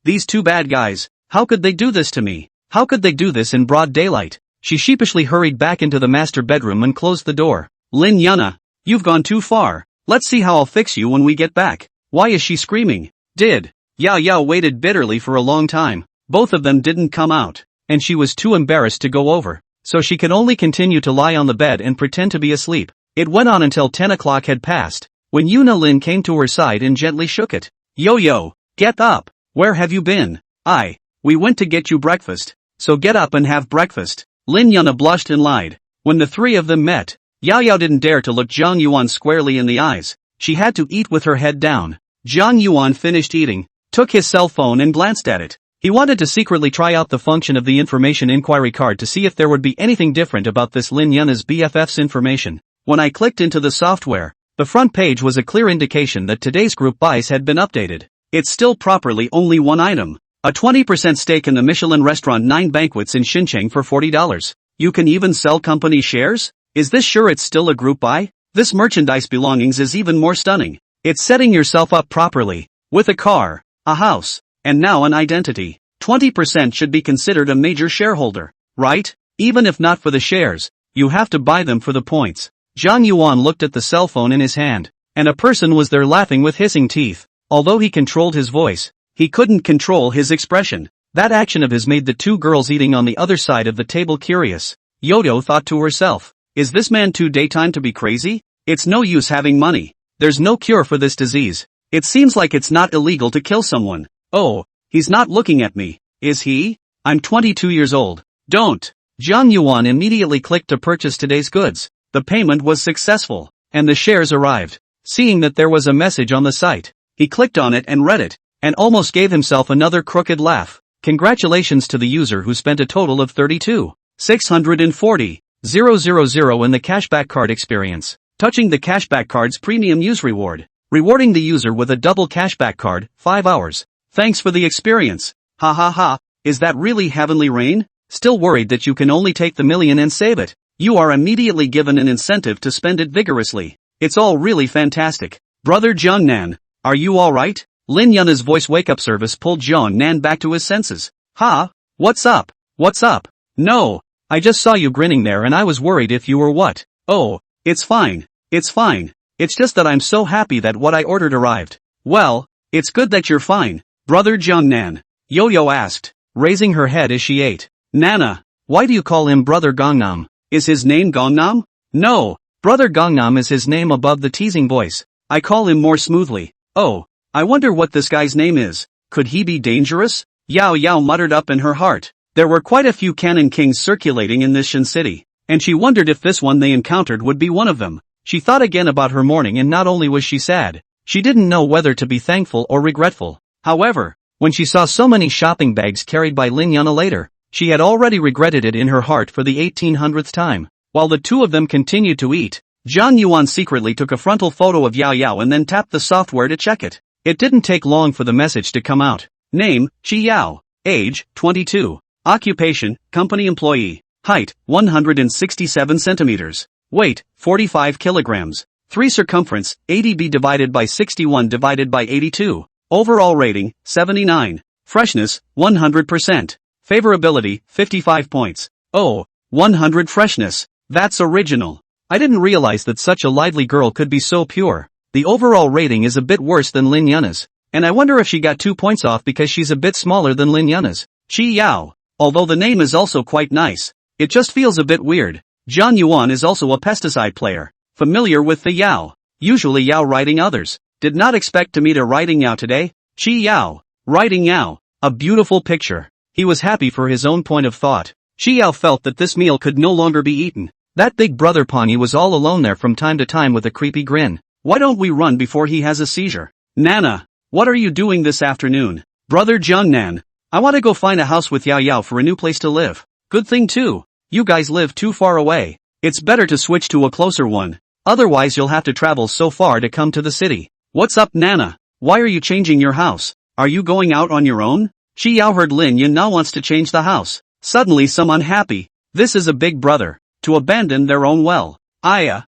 Speaker 1: These two bad guys, how could they do this to me? How could they do this in broad daylight? She sheepishly hurried back into the master bedroom and closed the door. Lin Yuna, you've gone too far. Let's see how I'll fix you when we get back. Why is she screaming? Yao Yao waited bitterly for a long time. Both of them didn't come out, and she was too embarrassed to go over, so she could only continue to lie on the bed and pretend to be asleep. It went on until 10 o'clock had passed, when Yuna Lin came to her side and gently shook it. Yo-Yo, get up. Where have you been? We went to get you breakfast, so get up and have breakfast. Lin Yuna blushed and lied. When the three of them met, Yao Yao didn't dare to look Zhang Yuan squarely in the eyes. She had to eat with her head down. Zhang Yuan finished eating, took his cell phone and glanced at it. He wanted to secretly try out the function of the information inquiry card to see if there would be anything different about this Lin Yunna's BFF's information. When I clicked into the software, the front page was a clear indication that today's group buys had been updated. It's still properly only one item. A 20% stake in the Michelin restaurant 9 Banquets in Xinjiang for $40. You can even sell company shares? Is this sure it's still a group buy? This merchandise belongings is even more stunning. It's setting yourself up properly. With a car, a house, and now an identity. 20% should be considered a major shareholder, right? Even if not for the shares, you have to buy them for the points. Zhang Yuan looked at the cell phone in his hand, and a person was there laughing with hissing teeth. Although he controlled his voice, he couldn't control his expression. That action of his made the two girls eating on the other side of the table curious. Yodo thought to herself, is this man too daytime to be crazy? It's no use having money. There's no cure for this disease. It seems like it's not illegal to kill someone. Oh, he's not looking at me, is he? I'm 22 years old. Don't. Zhang Yuan immediately clicked to purchase today's goods. The payment was successful, and the shares arrived. Seeing that there was a message on the site, he clicked on it and read it, and almost gave himself another crooked laugh. Congratulations to the user who spent a total of 32,640,000 in the cashback card experience. Touching the cashback card's premium use reward. Rewarding the user with a double cashback card, 5 hours. Thanks for the experience. Ha ha ha, is that really heavenly rain? Still worried that you can only take the million and save it? You are immediately given an incentive to spend it vigorously. It's all really fantastic. Brother Jiangnan, are you alright? Lin Yunna's voice wake-up service pulled Jiangnan back to his senses. Ha? What's up? What's up? No, I just saw you grinning there and I was worried if you were what? Oh, it's fine. It's fine. It's just that I'm so happy that what I ordered arrived. Well, it's good that you're fine, Brother Jiangnan. Yo-Yo asked, raising her head as she ate. Nana, why do you call him Brother Gangnam? Is his name Gangnam? No, Brother Gangnam is his name above the teasing voice. I call him more smoothly. Oh, I wonder what this guy's name is. Could he be dangerous? Yao Yao muttered up in her heart. There were quite a few Cannon Kings circulating in this Shin city, and she wondered if this one they encountered would be one of them. She thought again about her morning and not only was she sad, she didn't know whether to be thankful or regretful. However, when she saw so many shopping bags carried by Lin Yunna later, she had already regretted it in her heart for the 1800th time. While the two of them continued to eat, Zhang Yuan secretly took a frontal photo of Yao Yao and then tapped the software to check it. It didn't take long for the message to come out. Name, Chi Yao. Age, 22. Occupation, company employee. Height, 167 centimeters. Weight, 45 kilograms. 3 circumference, 80b divided by 61 divided by 82. Overall rating, 79. Freshness, 100%. Favorability, 55 points. Oh, 100 freshness. That's original. I didn't realize that such a lively girl could be so pure. The overall rating is a bit worse than Lin Yunna's, and I wonder if she got 2 points off because she's a bit smaller than Lin Yunna's. Chi Yao. Although the name is also quite nice, it just feels a bit weird. Zhang Yuan is also a pesticide player, familiar with the Yao. Usually Yao writing others. Did not expect to meet a writing Yao today. Chi Yao. Writing Yao. A beautiful picture. He was happy for his own point of thought. Chi Yao felt that this meal could no longer be eaten. That big brother Pani was all alone there from time to time with a creepy grin. Why don't we run before he has a seizure? Nana, what are you doing this afternoon? Brother Jiangnan, I want to go find a house with Yao Yao for a new place to live. Good thing too. You guys live too far away. It's better to switch to a closer one. Otherwise you'll have to travel so far to come to the city. What's up, Nana? Why are you changing your house? Are you going out on your own? Chi Yao heard Lin Yun now wants to change the house. Suddenly some unhappy. This is a big brother. To abandon their own well. Yao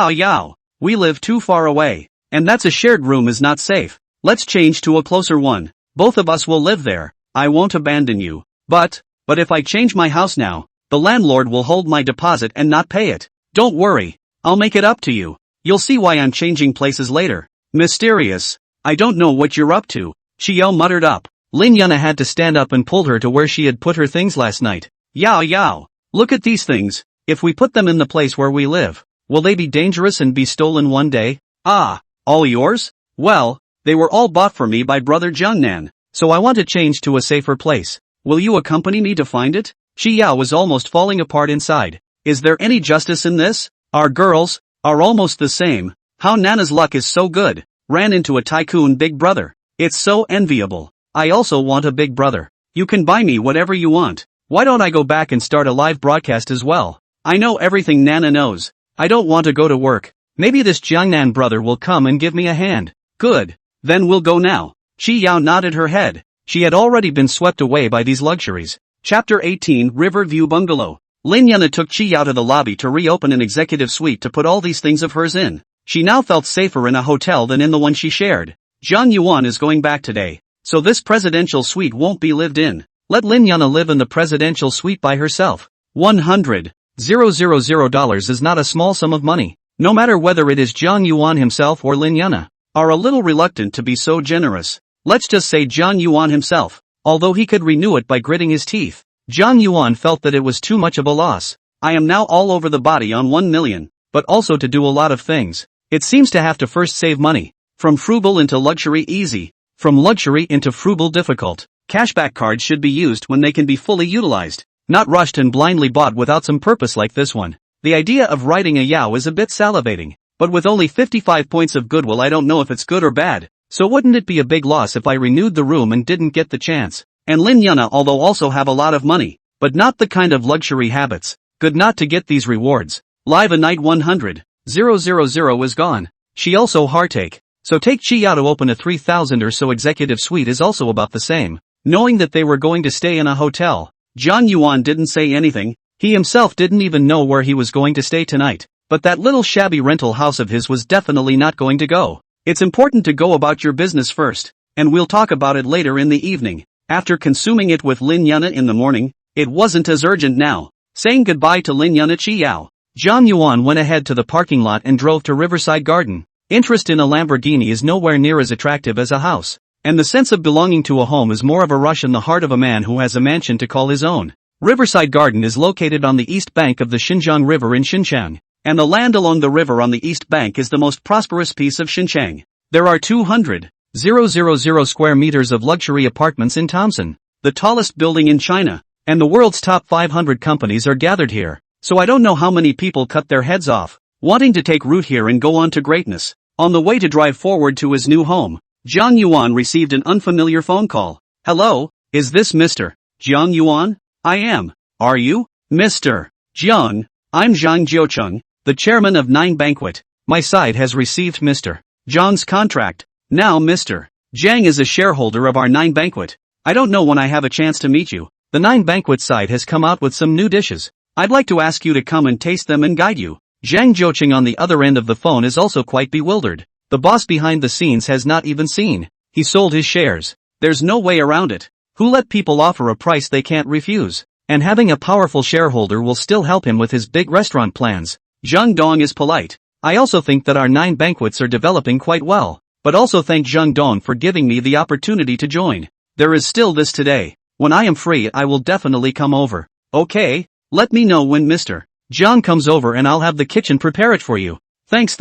Speaker 1: Yao. We live too far away. And that's a shared room is not safe. Let's change to a closer one. Both of us will live there. I won't abandon you. But if I change my house now, the landlord will hold my deposit and not pay it. Don't worry. I'll make it up to you. You'll see why I'm changing places later. Mysterious. I don't know what you're up to. Xiao muttered up. Lin Yunna had to stand up and pulled her to where she had put her things last night. Yao Yao. Look at these things. If we put them in the place where we live, will they be dangerous and be stolen one day? Ah, all yours? Well, they were all bought for me by Brother Jiangnan, so I want to change to a safer place. Will you accompany me to find it? Chi Yao was almost falling apart inside. Is there any justice in this? Our girls are almost the same. How Nana's luck is so good. Ran into a tycoon big brother. It's so enviable. I also want a big brother. You can buy me whatever you want. Why don't I go back and start a live broadcast as well? I know everything Nana knows. I don't want to go to work. Maybe this Jiangnan brother will come and give me a hand. Good. Then we'll go now. Chi Yao nodded her head. She had already been swept away by these luxuries. Chapter 18 Riverview Bungalow. Lin Yana took Chi Yao to the lobby to reopen an executive suite to put all these things of hers in. She now felt safer in a hotel than in the one she shared. Zhang Yuan is going back today, so this presidential suite won't be lived in. Let Lin Yana live in the presidential suite by herself. $100,000 is not a small sum of money. No matter whether it is Zhang Yuan himself or Lin Yana are a little reluctant to be so generous. Let's just say Zhang Yuan himself, although he could renew it by gritting his teeth. Zhang Yuan felt that it was too much of a loss. I am now all over the body on 1 million, but also to do a lot of things. It seems to have to first save money. From frugal into luxury easy. From luxury into frugal difficult. Cashback cards should be used when they can be fully utilized, not rushed and blindly bought without some purpose like this one. The idea of writing a Yao is a bit salivating, but with only 55 points of goodwill I don't know if it's good or bad, so wouldn't it be a big loss if I renewed the room and didn't get the chance? And Lin Yana although also have a lot of money, but not the kind of luxury habits, good not to get these rewards. Live a night 100,000 is gone. She also heartache. So take Chi Yao to open a 3,000 or so executive suite is also about the same. Knowing that they were going to stay in a hotel, Zhang Yuan didn't say anything. He himself didn't even know where he was going to stay tonight. But that little shabby rental house of his was definitely not going to go. It's important to go about your business first, and we'll talk about it later in the evening. After consuming it with Lin Yana in the morning, it wasn't as urgent now. Saying goodbye to Lin Yana Chi Yao, Zhang Yuan went ahead to the parking lot and drove to Riverside Garden. Interest in a Lamborghini is nowhere near as attractive as a house, and the sense of belonging to a home is more of a rush in the heart of a man who has a mansion to call his own. Riverside Garden is located on the east bank of the Xinjiang River in Xinjiang, and the land along the river on the east bank is the most prosperous piece of Xinjiang. There are 200,000 square meters of luxury apartments in Thompson, the tallest building in China, and the world's top 500 companies are gathered here, so I don't know how many people cut their heads off, wanting to take root here and go on to greatness. On the way to drive forward to his new home, Zhang Yuan received an unfamiliar phone call. Hello, is this Mr. Zhang Yuan? I am. Are you? Mr. Zhang, I'm Zhang Jiucheng, the chairman of Nine Banquet. My side has received Mr. Zhang's contract. Now Mr. Zhang is a shareholder of our Nine Banquet. I don't know when I have a chance to meet you. The Nine Banquet side has come out with some new dishes. I'd like to ask you to come and taste them and guide you. Zhang Jiucheng on the other end of the phone is also quite bewildered. The boss behind the scenes has not even seen. He sold his shares. There's no way around it. Who let people offer a price they can't refuse? And having a powerful shareholder will still help him with his big restaurant plans. Zhang Dong is polite. I also think that our Nine Banquets are developing quite well, but also thank Zhang Dong for giving me the opportunity to join. There is still this today. When I am free I will definitely come over. Okay, let me know when Mr. Zhang comes over and I'll have the kitchen prepare it for you. Thanks.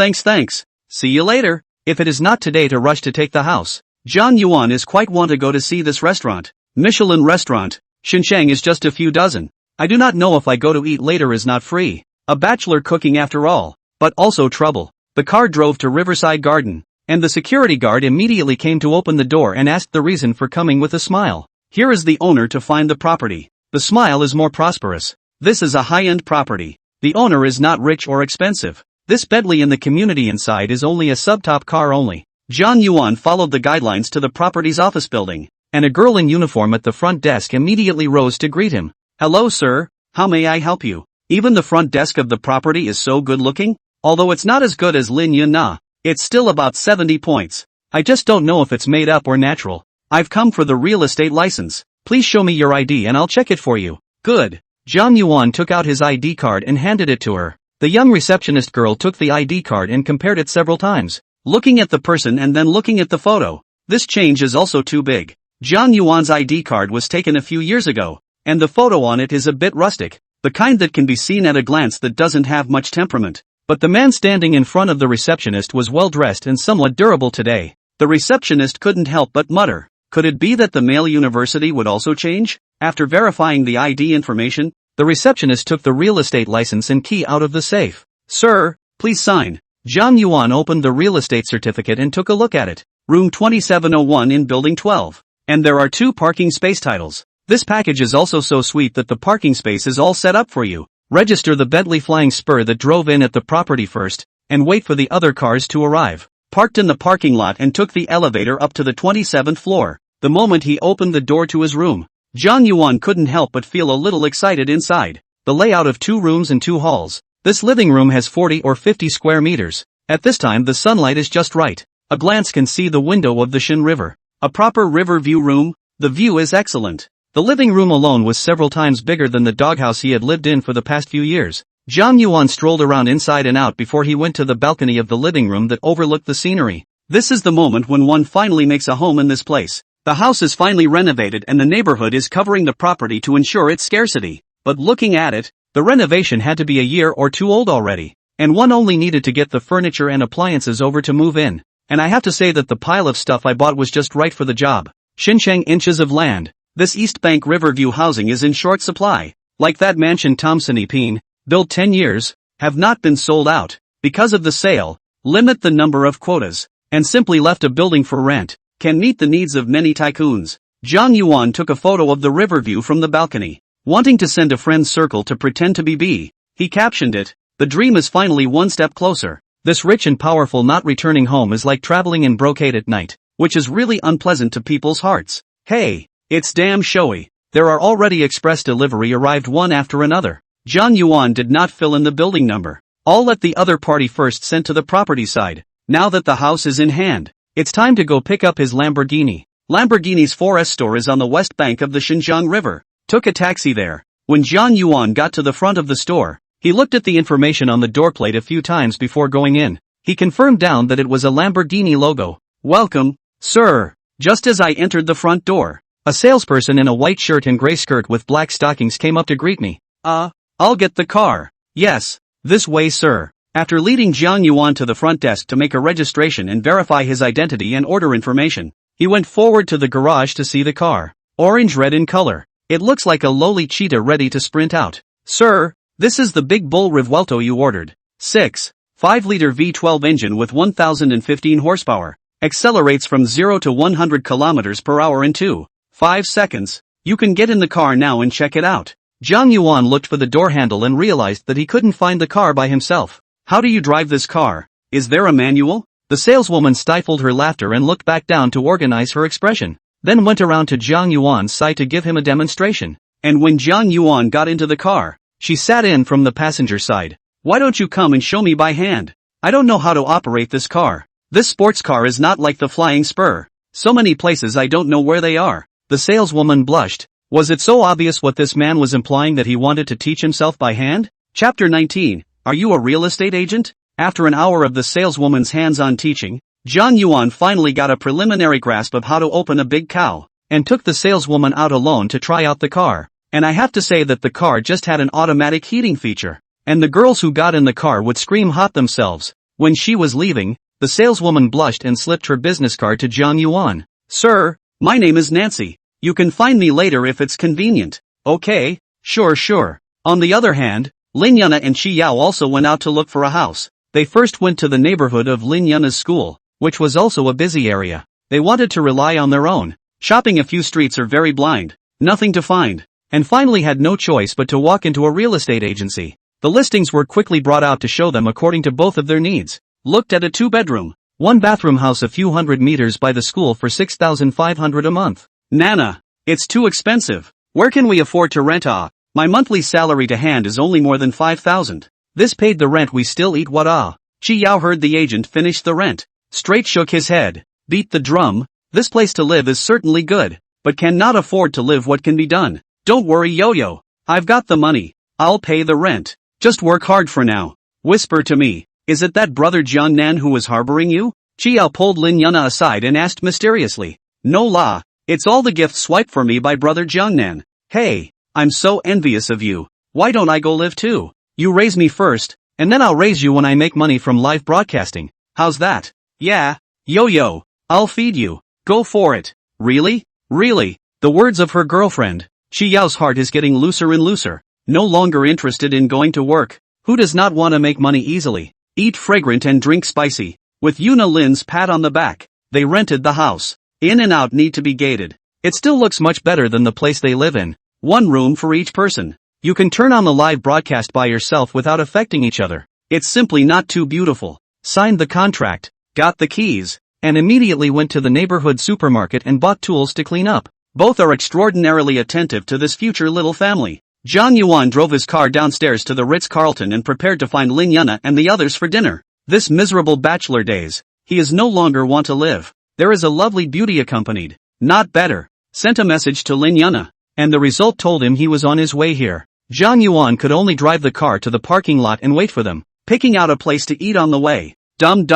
Speaker 1: See you later. If it is not today to rush to take the house. Zhang Yuan is quite want to go to see this restaurant. Michelin restaurant. Xinjiang is just a few dozen. I do not know if I go to eat later is not free. A bachelor cooking after all. But also trouble. The car drove to Riverside Garden, and the security guard immediately came to open the door and asked the reason for coming with a smile. Here is the owner to find the property. The smile is more prosperous. This is a high-end property. The owner is not rich or expensive. This Bentley in the community inside is only a subtop car only. Zhang Yuan followed the guidelines to the property's office building, and a girl in uniform at the front desk immediately rose to greet him. Hello sir, how may I help you? Even the front desk of the property is so good looking? Although it's not as good as Lin Yana, it's still about 70 points. I just don't know if it's made up or natural. I've come for the real estate license. Please show me your ID and I'll check it for you. Good. Zhang Yuan took out his ID card and handed it to her. The young receptionist girl took the ID card and compared it several times, looking at the person and then looking at the photo. This change is also too big. Zhang Yuan's ID card was taken a few years ago, and the photo on it is a bit rustic, the kind that can be seen at a glance that doesn't have much temperament. But the man standing in front of the receptionist was well dressed and somewhat durable today. The receptionist couldn't help but mutter, could it be that the male university would also change? After verifying the ID information, the receptionist took the real estate license and key out of the safe. Sir, please sign. Zhang Yuan opened the real estate certificate and took a look at it. Room 2701 in Building 12. And there are 2 parking space titles. This package is also so sweet that the parking space is all set up for you. Register the Bentley Flying Spur that drove in at the property first, and wait for the other cars to arrive. Parked in the parking lot and took the elevator up to the 27th floor. The moment he opened the door to his room, Jang Yuan couldn't help but feel a little excited inside. The layout of 2 rooms and 2 halls. This living room has 40 or 50 square meters. At this time the sunlight is just right. A glance can see the window of the Shin River. A proper river view room. The view is excellent. The living room alone was several times bigger than the doghouse he had lived in for the past few years. Jang Yuan strolled around inside and out before he went to the balcony of the living room that overlooked the scenery. This is the moment when one finally makes a home in this place. The house is finally renovated and the neighborhood is covering the property to ensure its scarcity. But looking at it, the renovation had to be a year or 2 old already. And one only needed to get the furniture and appliances over to move in. And I have to say that the pile of stuff I bought was just right for the job. Xincheng inches of land. This East Bank Riverview housing is in short supply. Like that mansion Thompson Epine, built 10 years, have not been sold out. Because of the sale, limit the number of quotas, and simply left a building for rent, can meet the needs of many tycoons. Jang Yuan took a photo of the river view from the balcony. Wanting to send a friend's circle to pretend to be B, he captioned it, "The dream is finally one step closer." This rich and powerful not returning home is like traveling in brocade at night, which is really unpleasant to people's hearts. Hey, it's damn showy. There are already express delivery arrived one after another. Jang Yuan did not fill in the building number. I'll let the other party first sent to the property side. Now that the house is in hand, it's time to go pick up his Lamborghini. Lamborghini's 4S store is on the west bank of the Xinjiang River. Took a taxi there. When Jang Yuan got to the front of the store, he looked at the information on the doorplate a few times before going in. He confirmed down that it was a Lamborghini logo. "Welcome, sir." Just as I entered the front door, a salesperson in a white shirt and gray skirt with black stockings came up to greet me. I'll get the car." "Yes, this way sir." After leading Jang Yuan to the front desk to make a registration and verify his identity and order information, he went forward to the garage to see the car. Orange-red in color. It looks like a lowly cheetah ready to sprint out. "Sir, this is the big bull Revuelto you ordered. 5-liter V12 engine with 1015 horsepower. Accelerates from 0 to 100 kilometers per hour in 2.5 seconds. You can get in the car now and check it out." Jang Yuan looked for the door handle and realized that he couldn't find the car by himself. "How do you drive this car? Is there a manual?" The saleswoman stifled her laughter and looked back down to organize her expression. Then went around to Jang Yuan's side to give him a demonstration. And when Jang Yuan got into the car, she sat in from the passenger side. "Why don't you come and show me by hand? I don't know how to operate this car. This sports car is not like the Flying Spur. So many places I don't know where they are." The saleswoman blushed. Was it so obvious what this man was implying that he wanted to teach himself by hand? Chapter 19. Are you a real estate agent? After an hour of the saleswoman's hands-on teaching, Jang Yuan finally got a preliminary grasp of how to open a big cow, and took the saleswoman out alone to try out the car. And I have to say that the car just had an automatic heating feature, and the girls who got in the car would scream hot themselves. When she was leaving, the saleswoman blushed and slipped her business card to Jang Yuan. "Sir, my name is Nancy. You can find me later if it's convenient." "Okay, sure. On the other hand, Lin Yuna and Chi Yao also went out to look for a house. They first went to the neighborhood of Lin Yuna's school, which was also a busy area. They wanted to rely on their own. Shopping a few streets are very blind, nothing to find, and finally had no choice but to walk into a real estate agency. The listings were quickly brought out to show them according to both of their needs. Looked at a 2-bedroom, 1-bathroom house a few hundred meters by the school for 6,500 a month. "Nana, it's too expensive. Where can we afford to rent a? My monthly salary to hand is only more than 5,000. This paid the rent, we still eat what a?" Chi Yao heard the agent finish the rent. Straight shook his head. "Beat the drum. This place to live is certainly good, but cannot afford to live. What can be done? Don't worry Yo-Yo. I've got the money. I'll pay the rent. Just work hard for now. Whisper to me, is it that brother Jiang Nan who was harboring you?" Chi Yao pulled Lin Yuna aside and asked mysteriously. "No la, it's all the gifts swiped for me by brother Jiang Nan. Hey, I'm so envious of you. Why don't I go live too? You raise me first, and then I'll raise you when I make money from live broadcasting. How's that?" "Yeah, Yo-Yo, I'll feed you. Go for it." Really? The words of her girlfriend. Chi Yao's heart is getting looser and looser. No longer interested in going to work. Who does not want to make money easily? Eat fragrant and drink spicy. With Yuna Lin's pat on the back, they rented the house. In and out need to be gated. It still looks much better than the place they live in. One room for each person. You can turn on the live broadcast by yourself without affecting each other. It's simply not too beautiful. Signed the contract, got the keys, and immediately went to the neighborhood supermarket and bought tools to clean up. Both are extraordinarily attentive to this future little family. Zhang Yuan drove his car downstairs to the Ritz-Carlton and prepared to find Lin Yuna and the others for dinner. This miserable bachelor days, he is no longer want to live. There is a lovely beauty accompanied. Not better. Sent a message to Lin Yuna, and the result told him he was on his way here. Zhang Yuan could only drive the car to the parking lot and wait for them, picking out a place to eat on the way. Dum.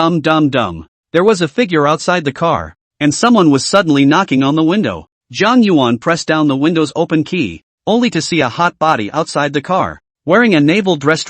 Speaker 1: There was a figure outside the car, and someone was suddenly knocking on the window. Zhang Yuan pressed down the window's open key, only to see a hot body outside the car, wearing a navel dress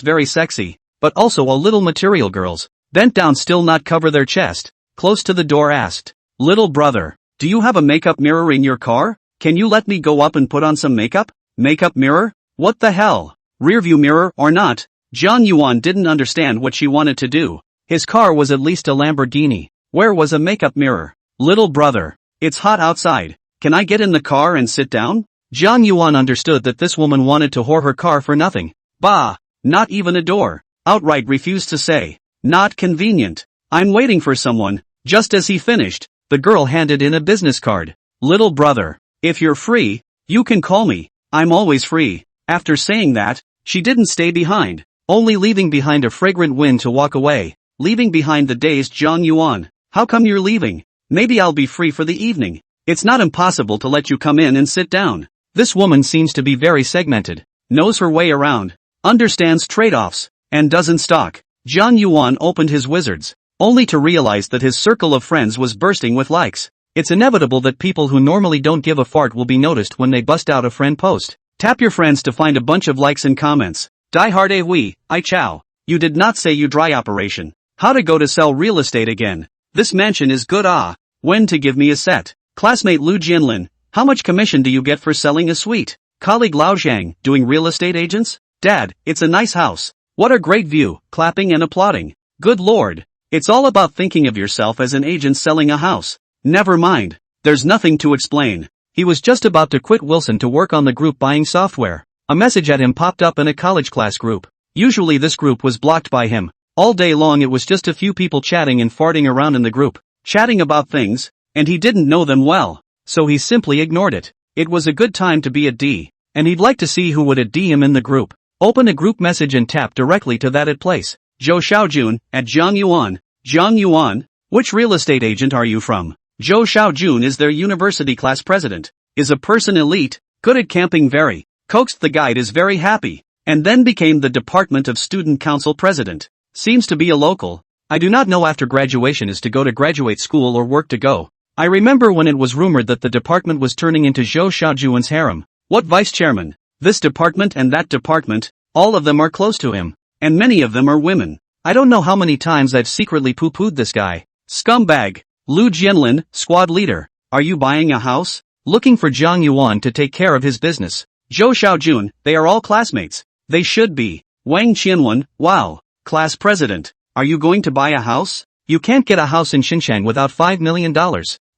Speaker 1: very sexy, but also a little material girls, bent down still not cover their chest, close to the door asked, "Little brother, do you have a makeup mirror in your car? Can you let me go up and put on some makeup?" Makeup mirror? What the hell? Rearview mirror or not? Zhang Yuan didn't understand what she wanted to do. His car was at least a Lamborghini. Where was a makeup mirror? Little brother, it's hot outside. Can I get in the car and sit down? Zhang Yuan understood that this woman wanted to whore her car for nothing. Bah! Not even a door. Outright refused to say. Not convenient. I'm waiting for someone. Just as he finished, the girl handed in a business card. Little brother, if you're free, you can call me. I'm always free. After saying that, she didn't stay behind, only leaving behind a fragrant wind to walk away, leaving behind the dazed Zhang Yuan. How come you're leaving? Maybe I'll be free for the evening. It's not impossible to let you come in and sit down. This woman seems to be very segmented, knows her way around, understands trade-offs, and doesn't stalk. Zhang Yuan opened his wizards, only to realize that his circle of friends was bursting with likes. It's inevitable that people who normally don't give a fart will be noticed when they bust out a friend post. Tap your friends to find a bunch of likes and comments. Die hard oui, I chow. You did not say you dry operation. How to go to sell real estate again. This mansion is good when to give me a set. Classmate Lu Jianlin, how much commission do you get for selling a suite? Colleague Lao Zhang, doing real estate agents? Dad, it's a nice house. What a great view, clapping and applauding. Good lord. It's all about thinking of yourself as an agent selling a house. Never mind. There's nothing to explain. He was just about to quit Wilson to work on the group buying software. A message at him popped up in a college class group. Usually this group was blocked by him. All day long it was just a few people chatting and farting around in the group. Chatting about things, and he didn't know them well, so he simply ignored it. It was a good time to be a D, and he'd like to see who would D him in the group. Open a group message and tap directly to that place. Zhou Xiaojun, at Zhang Yuan. Zhang Yuan, which real estate agent are you from? Zhou Xiaojun is their university class president. Is a person elite, good at camping very. Coaxed the guide is very happy, and then became the Department of Student Council president. Seems to be a local. I do not know after graduation is to go to graduate school or work to go. I remember when it was rumored that the department was turning into Zhou Xiaojuan's harem. What vice chairman? This department and that department, all of them are close to him, and many of them are women. I don't know how many times I've secretly poo-pooed this guy. Scumbag. Lu Jianlin, squad leader. Are you buying a house? Looking for Zhang Yuan to take care of his business. Zhou Xiaojun, they are all classmates. They should be. Wang Qianwen, wow. Class president. Are you going to buy a house? You can't get a house in Xinjiang without $5 million.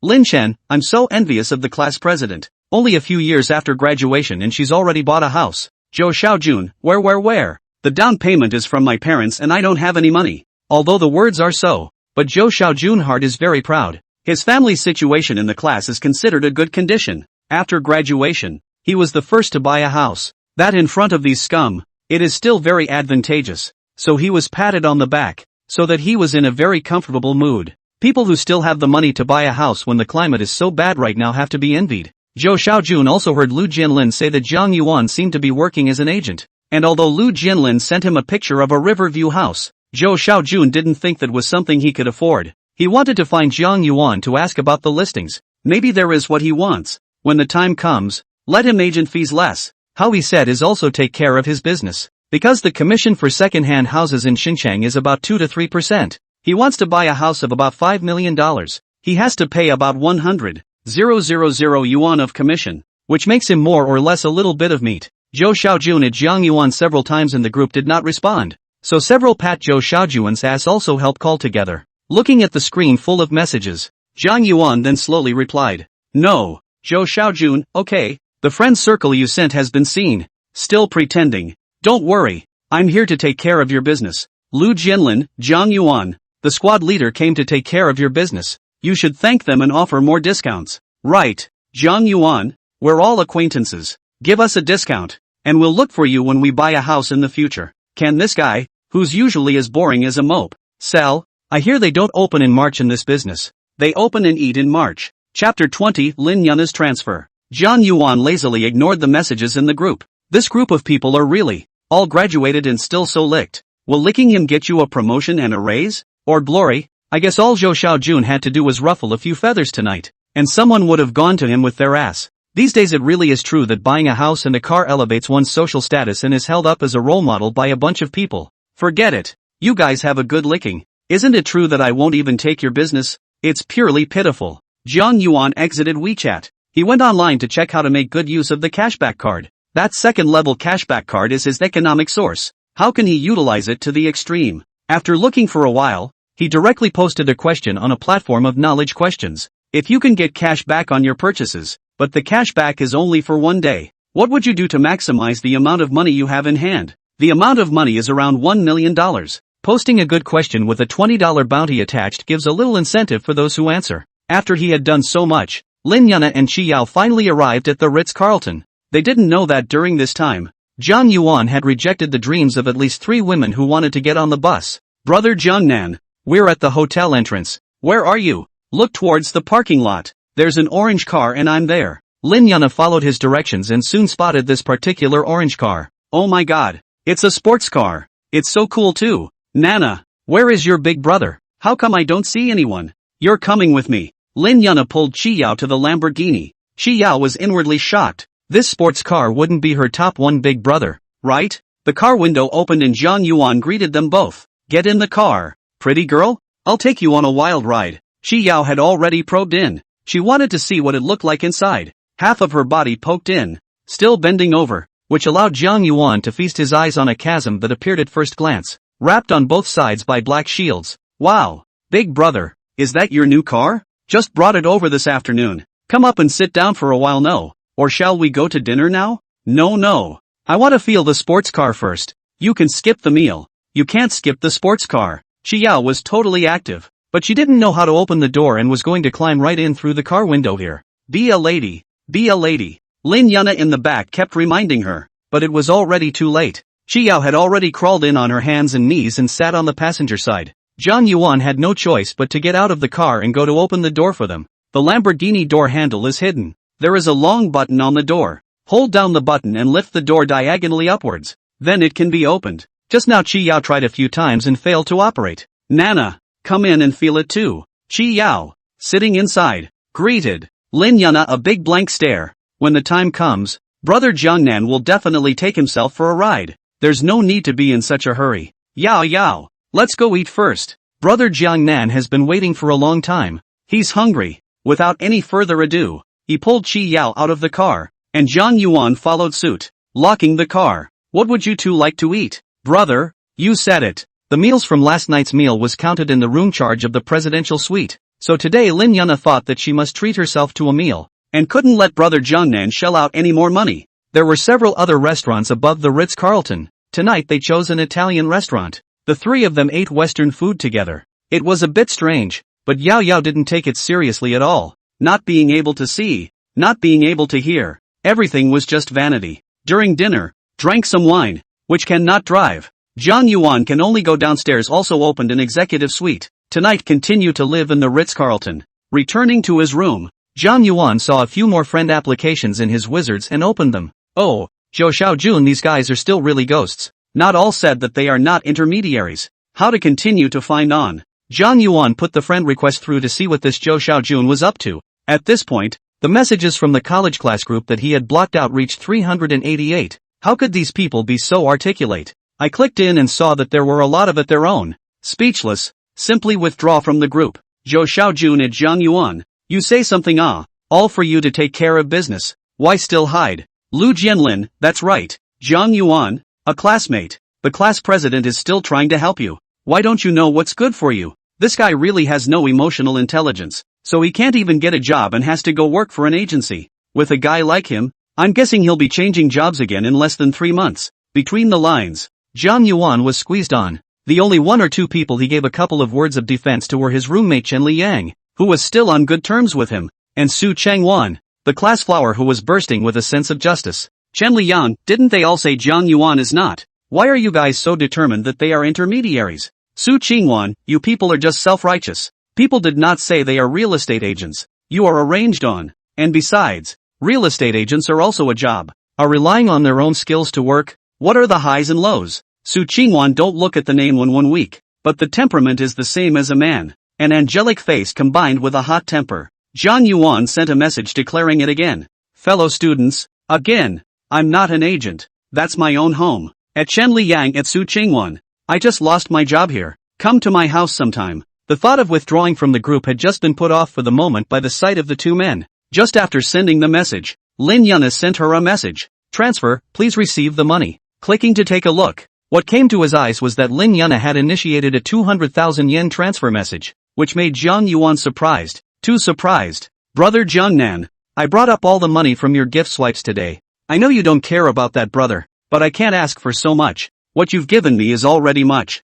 Speaker 1: Lin Chen, I'm so envious of the class president. Only a few years after graduation and she's already bought a house. Zhou Xiaojun, where? The down payment is from my parents and I don't have any money. Although the words are so, but Zhou Xiaojun heart is very proud. His family's situation in the class is considered a good condition. After graduation, he was the first to buy a house. That in front of these scum, it is still very advantageous. So he was patted on the back, so that he was in a very comfortable mood. People who still have the money to buy a house when the climate is so bad right now have to be envied. Zhou Xiaojun also heard Lu Jianlin say that Zhang Yuan seemed to be working as an agent. And although Lu Jianlin sent him a picture of a Riverview house, Zhou Xiaojun didn't think that was something he could afford. He wanted to find Zhang Yuan to ask about the listings. Maybe there is what he wants. When the time comes, let him agent fees less. How he said is also take care of his business. Because the commission for second-hand houses in Xinjiang is about 2 to 3%. He wants to buy a house of about $5 million. He has to pay about 100,000 yuan of commission, which makes him more or less a little bit of meat. Zhou Xiaojun at Zhang Yuan several times in the group did not respond. So several pat Zhou Xiaojuan's ass also helped call together. Looking at the screen full of messages, Zhang Yuan then slowly replied. No. Zhou Xiaojun, okay. The friend circle you sent has been seen. Still pretending. Don't worry. I'm here to take care of your business. Lu Jianlin, Zhang Yuan. The squad leader came to take care of your business. You should thank them and offer more discounts. Right. Zhang Yuan, we're all acquaintances. Give us a discount, and we'll look for you when we buy a house in the future. Can this guy, who's usually as boring as a mope, sell? I hear they don't open in March in this business. They open and eat in March. Chapter 20, Lin Yunna's transfer. Zhang Yuan lazily ignored the messages in the group. This group of people are really all graduated and still so licked. Will licking him get you a promotion and a raise? Or glory? I guess all Zhou Xiaojun had to do was ruffle a few feathers tonight, and someone would have gone to him with their ass. These days it really is true that buying a house and a car elevates one's social status and is held up as a role model by a bunch of people. Forget it. You guys have a good licking. Isn't it true that I won't even take your business? It's purely pitiful. Zhang Yuan exited WeChat. He went online to check how to make good use of the cashback card. That second-level cashback card is his economic source. How can he utilize it to the extreme? After looking for a while, he directly posted a question on a platform of knowledge questions. If you can get cash back on your purchases, but the cash back is only for 1 day, what would you do to maximize the amount of money you have in hand? The amount of money is around $1 million. Posting a good question with a $20 bounty attached gives a little incentive for those who answer. After he had done so much, Lin Yunna and Qi Yao finally arrived at the Ritz-Carlton. They didn't know that during this time, Zhang Yuan had rejected the dreams of at least 3 women who wanted to get on the bus. Brother Jiangnan, we're at the hotel entrance. Where are you? Look towards the parking lot. There's an orange car and I'm there. Lin Yunna followed his directions and soon spotted this particular orange car. Oh my god. It's a sports car. It's so cool too. Nana, where is your big brother? How come I don't see anyone? You're coming with me. Lin Yunna pulled Qi Yao to the Lamborghini. Qi Yao was inwardly shocked. This sports car wouldn't be her top one big brother, right? The car window opened and Zhang Yuan greeted them both. Get in the car. Pretty girl? I'll take you on a wild ride. Qi Yao had already probed in. She wanted to see what it looked like inside. Half of her body poked in, still bending over, which allowed Zhang Yuan to feast his eyes on a chasm that appeared at first glance, wrapped on both sides by black shields. Wow. Big brother, is that your new car? Just brought it over this afternoon. Come up and sit down for a while. No. Or shall we go to dinner now? No. I want to feel the sports car first. You can skip the meal. You can't skip the sports car. Qi Yao was totally active, but she didn't know how to open the door and was going to climb right in through the car window here. Be a lady. Be a lady. Lin Yunna in the back kept reminding her, but it was already too late. Qi Yao had already crawled in on her hands and knees and sat on the passenger side. Zhang Yuan had no choice but to get out of the car and go to open the door for them. The Lamborghini door handle is hidden. There is a long button on the door. Hold down the button and lift the door diagonally upwards. Then it can be opened. Just now Qi Yao tried a few times and failed to operate. Nana, come in and feel it too. Qi Yao, sitting inside, greeted Lin Yunna a big blank stare. When the time comes, brother Jiangnan will definitely take himself for a ride. There's no need to be in such a hurry. Yao, let's go eat first. Brother Jiangnan has been waiting for a long time. He's hungry. Without any further ado, he pulled Qi Yao out of the car, and Zhang Yuan followed suit, locking the car. What would you two like to eat? Brother, you said it. The meals from last night's meal was counted in the room charge of the presidential suite, so today Lin Yunna thought that she must treat herself to a meal, and couldn't let brother Jiangnan shell out any more money. There were several other restaurants above the Ritz-Carlton. Tonight they chose an Italian restaurant. The 3 of them ate Western food together. It was a bit strange, but Yao didn't take it seriously at all. Not being able to see, not being able to hear, everything was just vanity. During dinner, drank some wine, which cannot drive. Zhang Yuan can only go downstairs. Also opened an executive suite. Tonight continue to live in the Ritz-Carlton. Returning to his room, Zhang Yuan saw a few more friend applications in his wizards and opened them. Oh, Zhou Xiaojun, these guys are still really ghosts. Not all said that they are not intermediaries. How to continue to find on. Zhang Yuan put the friend request through to see what this Zhou Xiaojun was up to. At this point, the messages from the college class group that he had blocked out reached 388. How could these people be so articulate? I clicked in and saw that there were a lot of it their own. Speechless, simply withdraw from the group. Zhou Xiaojun at Zhang Yuan. You say something all for you to take care of business. Why still hide? Lu Jianlin, that's right. Zhang Yuan, a classmate. The class president is still trying to help you. Why don't you know what's good for you? This guy really has no emotional intelligence, so he can't even get a job and has to go work for an agency. With a guy like him, I'm guessing he'll be changing jobs again in less than 3 months. Between the lines, Zhang Yuan was squeezed on. The only one or two people he gave a couple of words of defense to were his roommate Chen Liang, who was still on good terms with him, and Su Changwan, the class flower who was bursting with a sense of justice. Chen Liang, didn't they all say Zhang Yuan is not? Why are you guys so determined that they are intermediaries? Su Qingwan, you people are just self-righteous. People did not say they are real estate agents. You are arranged on. And besides, real estate agents are also a job. Are relying on their own skills to work. What are the highs and lows? Su Qingwan, don't look at the name 1 week. But the temperament is the same as a man. An angelic face combined with a hot temper. Zhang Yuan sent a message declaring it again. Fellow students, again, I'm not an agent. That's my own home. At Chen Liang at Su Qingwan. I just lost my job here. Come to my house sometime. The thought of withdrawing from the group had just been put off for the moment by the sight of the two men. Just after sending the message, Lin Yuna sent her a message. Transfer, please receive the money. Clicking to take a look. What came to his eyes was that Lin Yuna had initiated a 200,000 yen transfer message, which made Zhang Yuan surprised. Too surprised. Brother Jiangnan, I brought up all the money from your gift swipes today. I know you don't care about that, brother, but I can't ask for so much. What you've given me is already much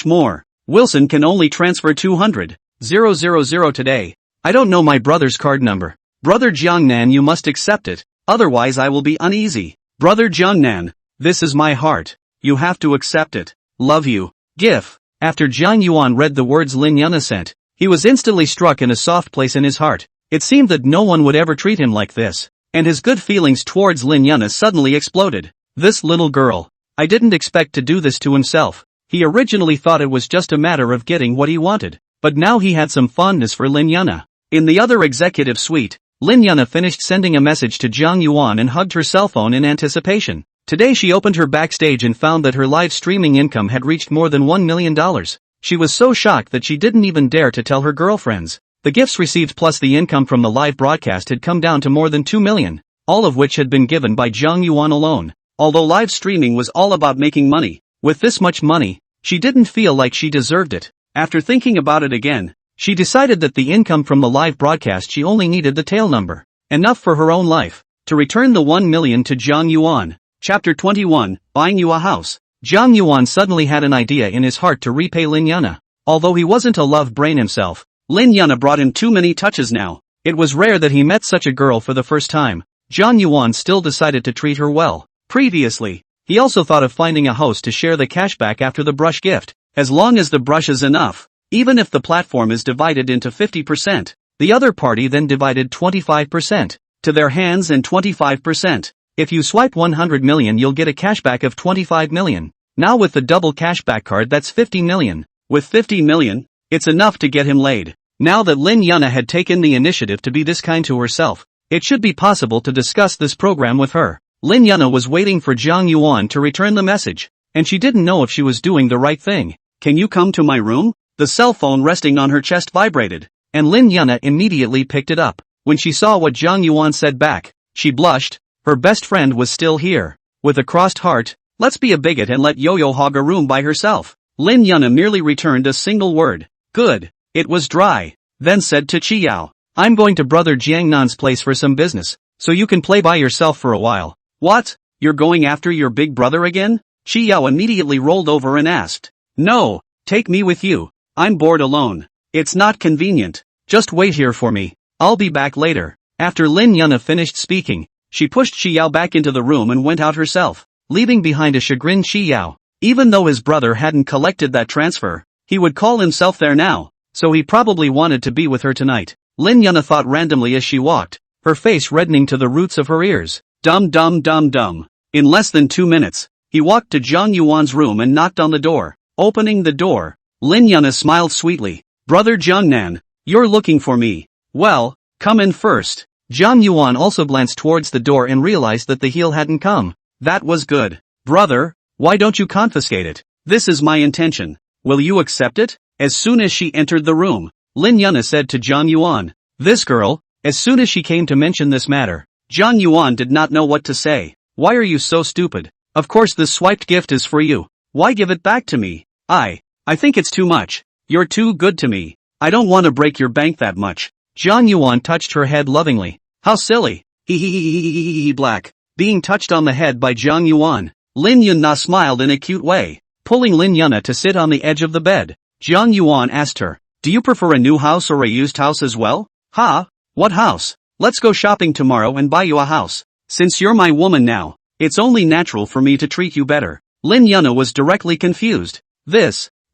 Speaker 1: more. Wilson can only transfer 200,000 today. I don't know my brother's card number. Brother Jiangnan, you must accept it, otherwise I will be uneasy. Brother Jiangnan, this is my heart. You have to accept it. Love you. GIF. After Zhang Yuan read the words Lin Yuna sent, he was instantly struck in a soft place in his heart. It seemed that no one would ever treat him like this, and his good feelings towards Lin Yuna suddenly exploded. This little girl. I didn't expect to do this to himself. He originally thought it was just a matter of getting what he wanted, but now he had some fondness for Lin Yuna. In the other executive suite, Lin Yuna finished sending a message to Zhang Yuan and hugged her cell phone in anticipation. Today she opened her backstage and found that her live streaming income had reached more than $1 million. She was so shocked that she didn't even dare to tell her girlfriends. The gifts received plus the income from the live broadcast had come down to more than 2 million, all of which had been given by Zhang Yuan alone. Although live streaming was all about making money, with this much money, she didn't feel like she deserved it. After thinking about it again, she decided that the income from the live broadcast she only needed the tail number. Enough for her own life. To return the 1 million to Zhang Yuan. Chapter 21, Buying You a House. Zhang Yuan suddenly had an idea in his heart to repay Lin Yuna. Although he wasn't a love brain himself, Lin Yuna brought him too many touches now. It was rare that he met such a girl for the first time. Zhang Yuan still decided to treat her well. Previously, he also thought of finding a host to share the cashback after the brush gift. As long as the brush is enough, even if the platform is divided into 50%, the other party then divided 25% to their hands and 25%. If you swipe 100 million you'll get a cashback of 25 million. Now with the double cashback card that's 50 million. With 50 million, it's enough to get him laid. Now that Lin Yuna had taken the initiative to be this kind to herself, it should be possible to discuss this program with her. Lin Yuna was waiting for Zhang Yuan to return the message, and she didn't know if she was doing the right thing. Can you come to my room? The cell phone resting on her chest vibrated, and Lin Yuna immediately picked it up. When she saw what Zhang Yuan said back, she blushed. Her best friend was still here. With a crossed heart, let's be a bigot and let Yo-Yo hog a room by herself. Lin Yuna merely returned a single word. Good. It was dry. Then said to Chiyao, I'm going to brother Jiangnan's place for some business, so you can play by yourself for a while. What? You're going after your big brother again? Chiyao immediately rolled over and asked. No, take me with you. I'm bored alone. It's not convenient. Just wait here for me. I'll be back later. After Lin Yuna finished speaking, she pushed Chiyao back into the room and went out herself, leaving behind a chagrined Chiyao. Even though his brother hadn't collected that transfer, he would call himself there now, so he probably wanted to be with her tonight. Lin Yuna thought randomly as she walked, her face reddening to the roots of her ears. Dum. In less than 2 minutes, he walked to Zhang Yuan's room and knocked on the door. Opening the door, Lin Yuna smiled sweetly. Brother Jiangnan, you're looking for me. Well, come in first. Zhang Yuan also glanced towards the door and realized that the heel hadn't come. That was good. Brother, why don't you confiscate it? This is my intention. Will you accept it? As soon as she entered the room, Lin Yuna said to Zhang Yuan. This girl, as soon as she came to mention this matter, Zhang Yuan did not know what to say. Why are you so stupid? Of course this swiped gift is for you. Why give it back to me? I think it's too much. You're too good to me. I don't want to break your bank that much. Zhang Yuan touched her head lovingly. How silly. Black. Being touched on the head by Jiang Yuan, Lin Yunna smiled in a cute way, pulling Lin Yunna to sit on the edge of the bed. Jiang Yuan asked her, do you prefer a new house or a used house as well? Ha? What house? Let's go shopping tomorrow and buy you a house. Since you're my woman now, it's only natural for me to treat you better. Lin Yunna was directly confused.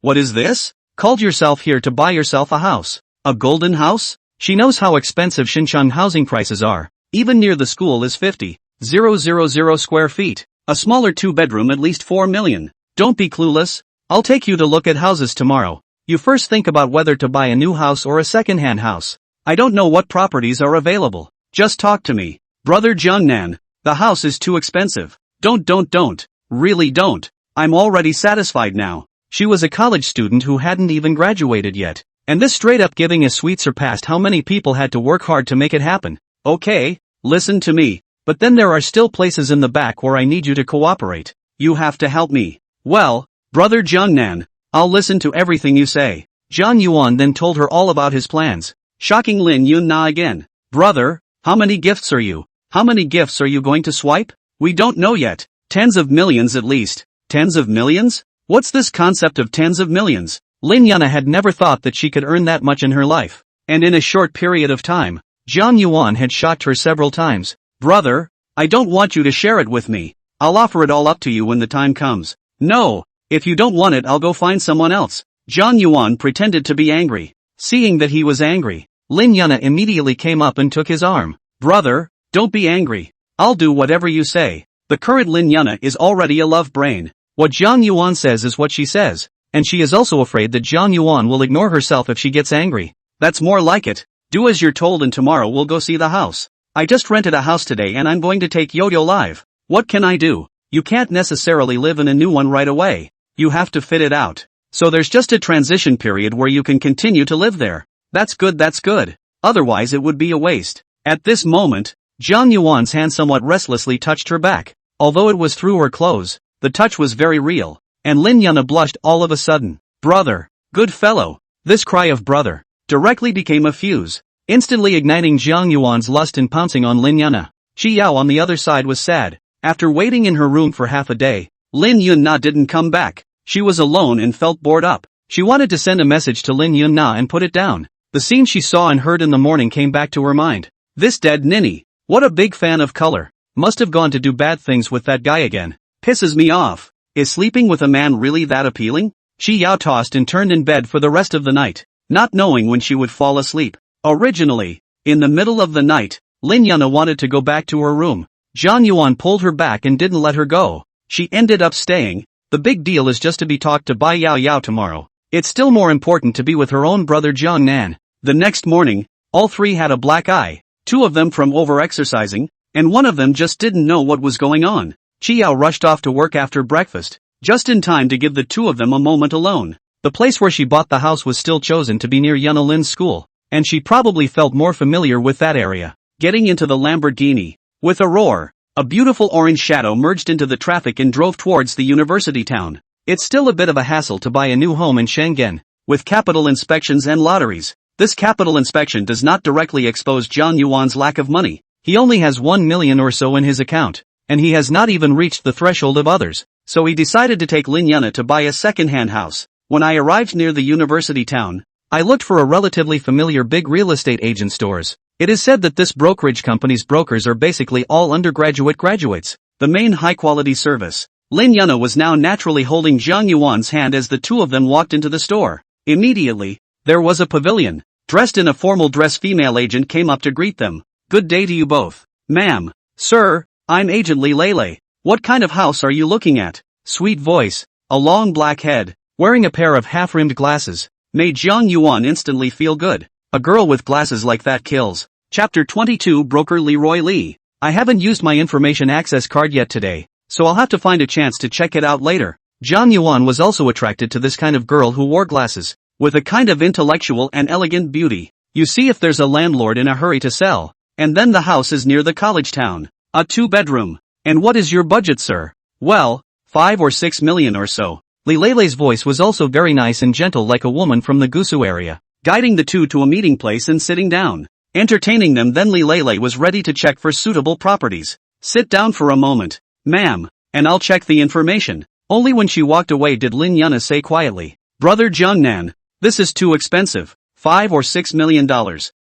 Speaker 1: What is this? Called yourself here to buy yourself a house. A golden house? She knows how expensive Xinjiang housing prices are. Even near the school is 50,000 square feet. A smaller 2-bedroom at least 4 million. Don't be clueless. I'll take you to look at houses tomorrow. You first think about whether to buy a new house or a second-hand house. I don't know what properties are available. Just talk to me. Brother Jiangnan, the house is too expensive. Don't. Really don't. I'm already satisfied now. She was a college student who hadn't even graduated yet. And this straight-up giving a sweet surpassed how many people had to work hard to make it happen. Okay, listen to me. But then there are still places in the back where I need you to cooperate. You have to help me. Well, Brother Jiangnan, I'll listen to everything you say. Jiang Yuan then told her all about his plans. Shocking Lin Yunna again. Brother, how many gifts are you? How many gifts are you going to swipe? We don't know yet. Tens of millions at least. Tens of millions? What's this concept of tens of millions? Lin Yunna had never thought that she could earn that much in her life. And in a short period of time, Jiang Yuan had shocked her several times. Brother, I don't want you to share it with me. I'll offer it all up to you when the time comes. No, if you don't want it I'll go find someone else. Jiang Yuan pretended to be angry. Seeing that he was angry, Lin Yunna immediately came up and took his arm. Brother, don't be angry. I'll do whatever you say. The current Lin Yunna is already a love brain. What Jiang Yuan says is what she says, and she is also afraid that Jiang Yuan will ignore herself if she gets angry. That's more like it. Do as you're told and tomorrow we'll go see the house. I just rented a house today and I'm going to take Yo-Yo live. What can I do? You can't necessarily live in a new one right away. You have to fit it out. So there's just a transition period where you can continue to live there. That's good. Otherwise it would be a waste. At this moment, Jiang Yuan's hand somewhat restlessly touched her back. Although it was through her clothes, the touch was very real, and Lin Yunna blushed all of a sudden. Brother, good fellow. This cry of brother directly became a fuse, instantly igniting Jiang Yuan's lust and pouncing on Lin Yunna. Chi Yao on the other side was sad. After waiting in her room for half a day, Lin Yunna didn't come back. She was alone and felt bored up. She wanted to send a message to Lin Yunna and put it down. The scene she saw and heard in the morning came back to her mind. This dead ninny. What a big fan of color. Must have gone to do bad things with that guy again. Pisses me off. Is sleeping with a man really that appealing? Chi Yao tossed and turned in bed for the rest of the night, not knowing when she would fall asleep. Originally, in the middle of the night, Lin Yunna wanted to go back to her room. Jiang Yuan pulled her back and didn't let her go. She ended up staying. The big deal is just to be talked to by Yao Yao tomorrow. It's still more important to be with her own brother Jiang Nan. The next morning, all three had a black eye, 2 of them from over-exercising, and 1 of them just didn't know what was going on. Chi Yao rushed off to work after breakfast, just in time to give the 2 of them a moment alone. The place where she bought the house was still chosen to be near Yunna Lin's school, and she probably felt more familiar with that area. Getting into the Lamborghini, with a roar, a beautiful orange shadow merged into the traffic and drove towards the university town. It's still a bit of a hassle to buy a new home in Shenzhen, with capital inspections and lotteries. This capital inspection does not directly expose Jiang Yuan's lack of money. He only has 1 million or so in his account, and he has not even reached the threshold of others, so he decided to take Lin Yunna to buy a second-hand house. When I arrived near the university town, I looked for a relatively familiar big real estate agent stores. It is said that this brokerage company's brokers are basically all undergraduate graduates. The main high-quality service. Lin Yunna was now naturally holding Jiang Yuan's hand as the 2 of them walked into the store. Immediately, there was a pavilion. Dressed in a formal dress female agent came up to greet them. Good day to you both. Ma'am. Sir, I'm Agent Li Lele. What kind of house are you looking at? Sweet voice, a long black head, wearing a pair of half-rimmed glasses, made Jiang Yuan instantly feel good. A girl with glasses like that kills. Chapter 22 Broker Leroy Lee. I haven't used my information access card yet today, so I'll have to find a chance to check it out later. Jiang Yuan was also attracted to this kind of girl who wore glasses, with a kind of intellectual and elegant beauty. You see if there's a landlord in a hurry to sell, and then the house is near the college town. A 2-bedroom. And what is your budget, sir? Well, 5 or 6 million or so. Li Leilei's voice was also very nice and gentle like a woman from the Gusu area, guiding the 2 to a meeting place and sitting down. Entertaining them, then Li Lei was ready to check for suitable properties. Sit down for a moment, ma'am, and I'll check the information. Only when she walked away did Lin Yuna say quietly, Brother Jiangnan, this is too expensive, $5 or $6 million.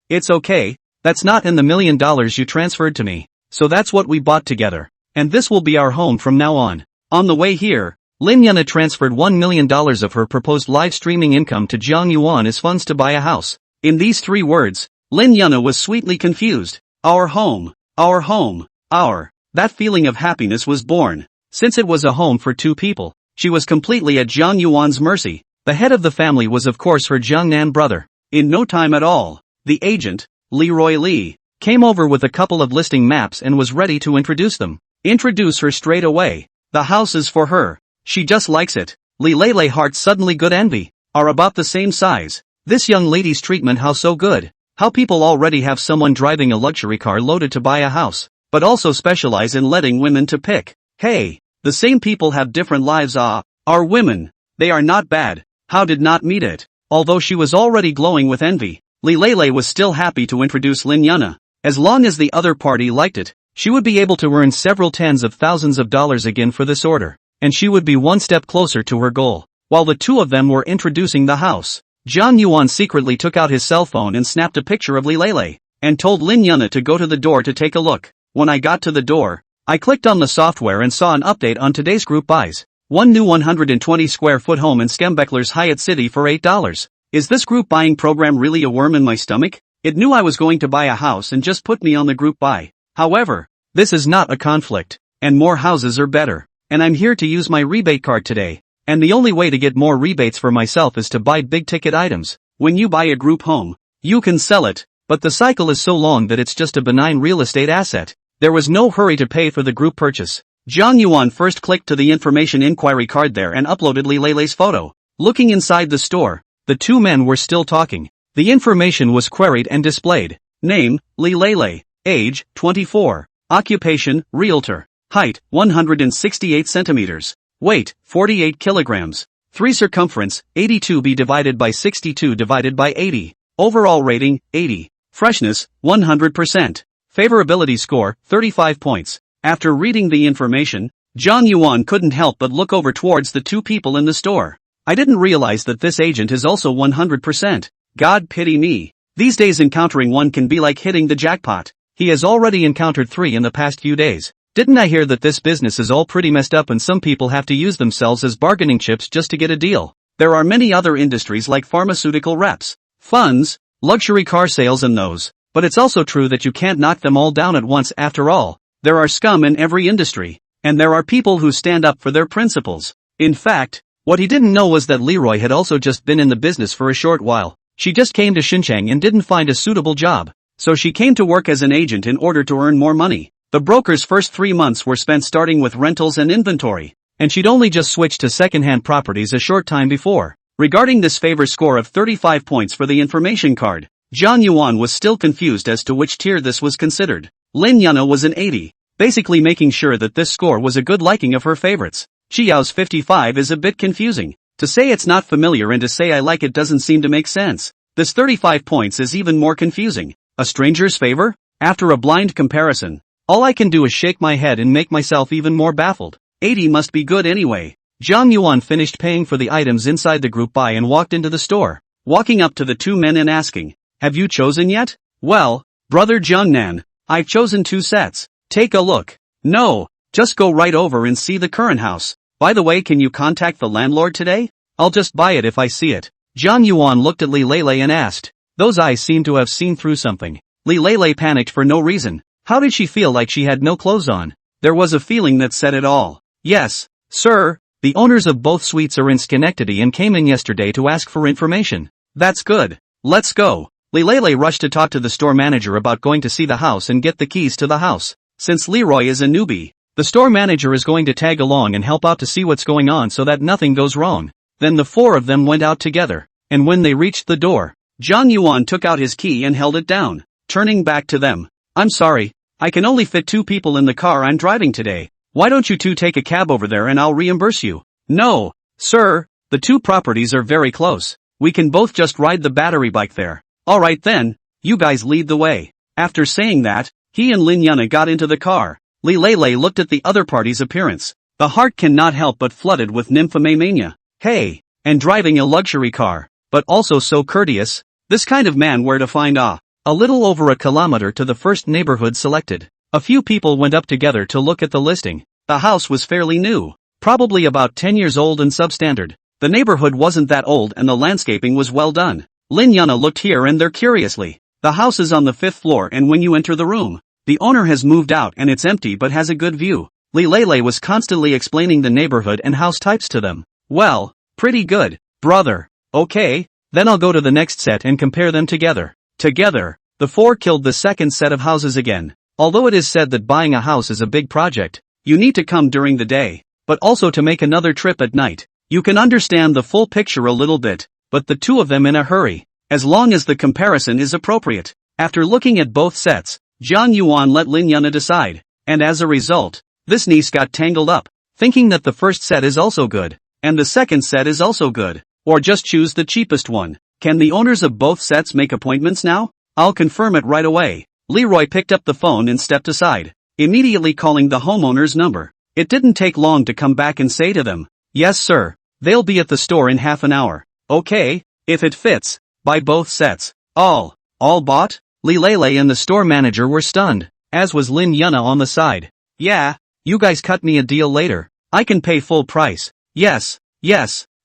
Speaker 1: It's okay, that's not in the $1 million you transferred to me, so that's what we bought together. And this will be our home from now on. On the way here, Lin Yuna transferred $1 million of her proposed live streaming income to Jiang Yuan as funds to buy a house. In these 3 words, Lin Yuna was sweetly confused. Our home, our home, our. That feeling of happiness was born. Since it was a home for 2 people, she was completely at Jiang Yuan's mercy. The head of the family was of course her Jiangnan brother. In no time at all, the agent, Leroy Li, came over with a couple of listing maps and was ready to introduce them. Introduce her straight away. The house is for her. She just likes it. Li Lei heart's suddenly good envy. Are about the same size. This young lady's treatment how so good. How people already have someone driving a luxury car loaded to buy a house, but also specialize in letting women to pick. Hey, the same people have different lives. Are women. They are not bad. How did not meet it? Although she was already glowing with envy, Li Lei was still happy to introduce Lin Yuna. As long as the other party liked it, she would be able to earn several tens of thousands of dollars again for this order, and she would be one step closer to her goal. While the 2 of them were introducing the house, Jiang Yuan secretly took out his cell phone and snapped a picture of Li Lei, and told Lin Yuna to go to the door to take a look. When I got to the door, I clicked on the software and saw an update on today's group buys. One new 120 square foot home in Skembechler's Hyatt City for $8. Is this group buying program really a worm in my stomach? It knew I was going to buy a house and just put me on the group buy. However, this is not a conflict, and more houses are better. And I'm here to use my rebate card today. And the only way to get more rebates for myself is to buy big ticket items. When you buy a group home, you can sell it, but the cycle is so long that it's just a benign real estate asset. There was no hurry to pay for the group purchase. Jiang Yuan first clicked to the information inquiry card there and uploaded Li Lei's photo. Looking inside the store, the 2 men were still talking. The information was queried and displayed. Name, Li Lei. Age, 24. Occupation, realtor. Height, 168 centimeters. Weight, 48 kilograms. 3 circumference, 82b divided by 62 divided by 80. Overall rating, 80. Freshness, 100%. Favorability score, 35 points. After reading the information, Jiang Yuan couldn't help but look over towards the 2 people in the store. I didn't realize that this agent is also 100%. God pity me. These days encountering one can be like hitting the jackpot. He has already encountered 3 in the past few days. Didn't I hear that this business is all pretty messed up and some people have to use themselves as bargaining chips just to get a deal? There are many other industries like pharmaceutical reps, funds, luxury car sales and those, but it's also true that you can't knock them all down at once. After all, there are scum in every industry, and there are people who stand up for their principles. In fact, what he didn't know was that Leroy had also just been in the business for a short while. She just came to Xinjiang and didn't find a suitable job, so she came to work as an agent in order to earn more money. The broker's first 3 months were spent starting with rentals and inventory, and she'd only just switched to second-hand properties a short time before. Regarding this favor score of 35 points for the information card, Jiang Yuan was still confused as to which tier this was considered. Lin Yuna was an 80, basically making sure that this score was a good liking of her favorites. Qiao's 55 is a bit confusing. To say it's not familiar and to say I like it doesn't seem to make sense. This 35 points is even more confusing. A stranger's favor? After a blind comparison, all I can do is shake my head and make myself even more baffled. 80 must be good anyway. Jiang Yuan finished paying for the items inside the group buy and walked into the store, walking up to the 2 men and asking, "Have you chosen yet?" "Well, brother Jiangnan, I've chosen 2 sets. Take a look." "No, just go right over and see the current house. By the way, can you contact the landlord today? I'll just buy it if I see it." Jiang Yuan looked at Li Lei and asked. Those eyes seemed to have seen through something. Li Lei panicked for no reason. How did she feel like she had no clothes on? There was a feeling that said it all. "Yes, sir, the owners of both suites are in Schenectady and came in yesterday to ask for information." "That's good. Let's go." Li Lei rushed to talk to the store manager about going to see the house and get the keys to the house. Since Leroy is a newbie, the store manager is going to tag along and help out to see what's going on so that nothing goes wrong. Then the 4 of them went out together, and when they reached the door, Jiang Yuan took out his key and held it down, turning back to them. "I'm sorry, I can only fit 2 people in the car I'm driving today. Why don't you 2 take a cab over there and I'll reimburse you?" "No, sir, the 2 properties are very close. We can both just ride the battery bike there." "Alright then, You guys lead the way. After saying that, he and Lin Yuna got into the car. Li Lei looked at the other party's appearance. The heart cannot help but flooded with nymphomania. Hey, and driving a luxury car, but also so courteous. This kind of man where to find a little over a kilometer to the first neighborhood selected. A few people went up together to look at the listing. The house was fairly new, probably about 10 years old and substandard. The neighborhood wasn't that old and the landscaping was well done. Lin Yuna looked here and there curiously. The house is on the 5th floor and when you enter the room, the owner has moved out and it's empty but has a good view. Li Lei was constantly explaining the neighborhood and house types to them. Well, pretty good, brother. Okay, then I'll go to the next set and compare them together. Together, the four killed the second set of houses again. Although it is said that buying a house is a big project, you need to come during the day, but also to make another trip at night. You can understand the full picture a little bit, but the two of them in a hurry, as long as the comparison is appropriate. After looking at both sets, Zhang Yuan let Lin Yuna decide, and as a result, this niece got tangled up, thinking that the first set is also good, and the second set is also good, or just choose the cheapest one. Can the owners of both sets make appointments now? I'll confirm it right away. Leroy picked up the phone and stepped aside, immediately calling the homeowner's number. It didn't take long to come back and say to them, "Yes sir, they'll be at the store in half an hour." Okay, if it fits, buy both sets. All bought? Li Lei and the store manager were stunned, as was Lin Yuna on the side. Yeah, you guys cut me a deal later. I can pay full price. Yes,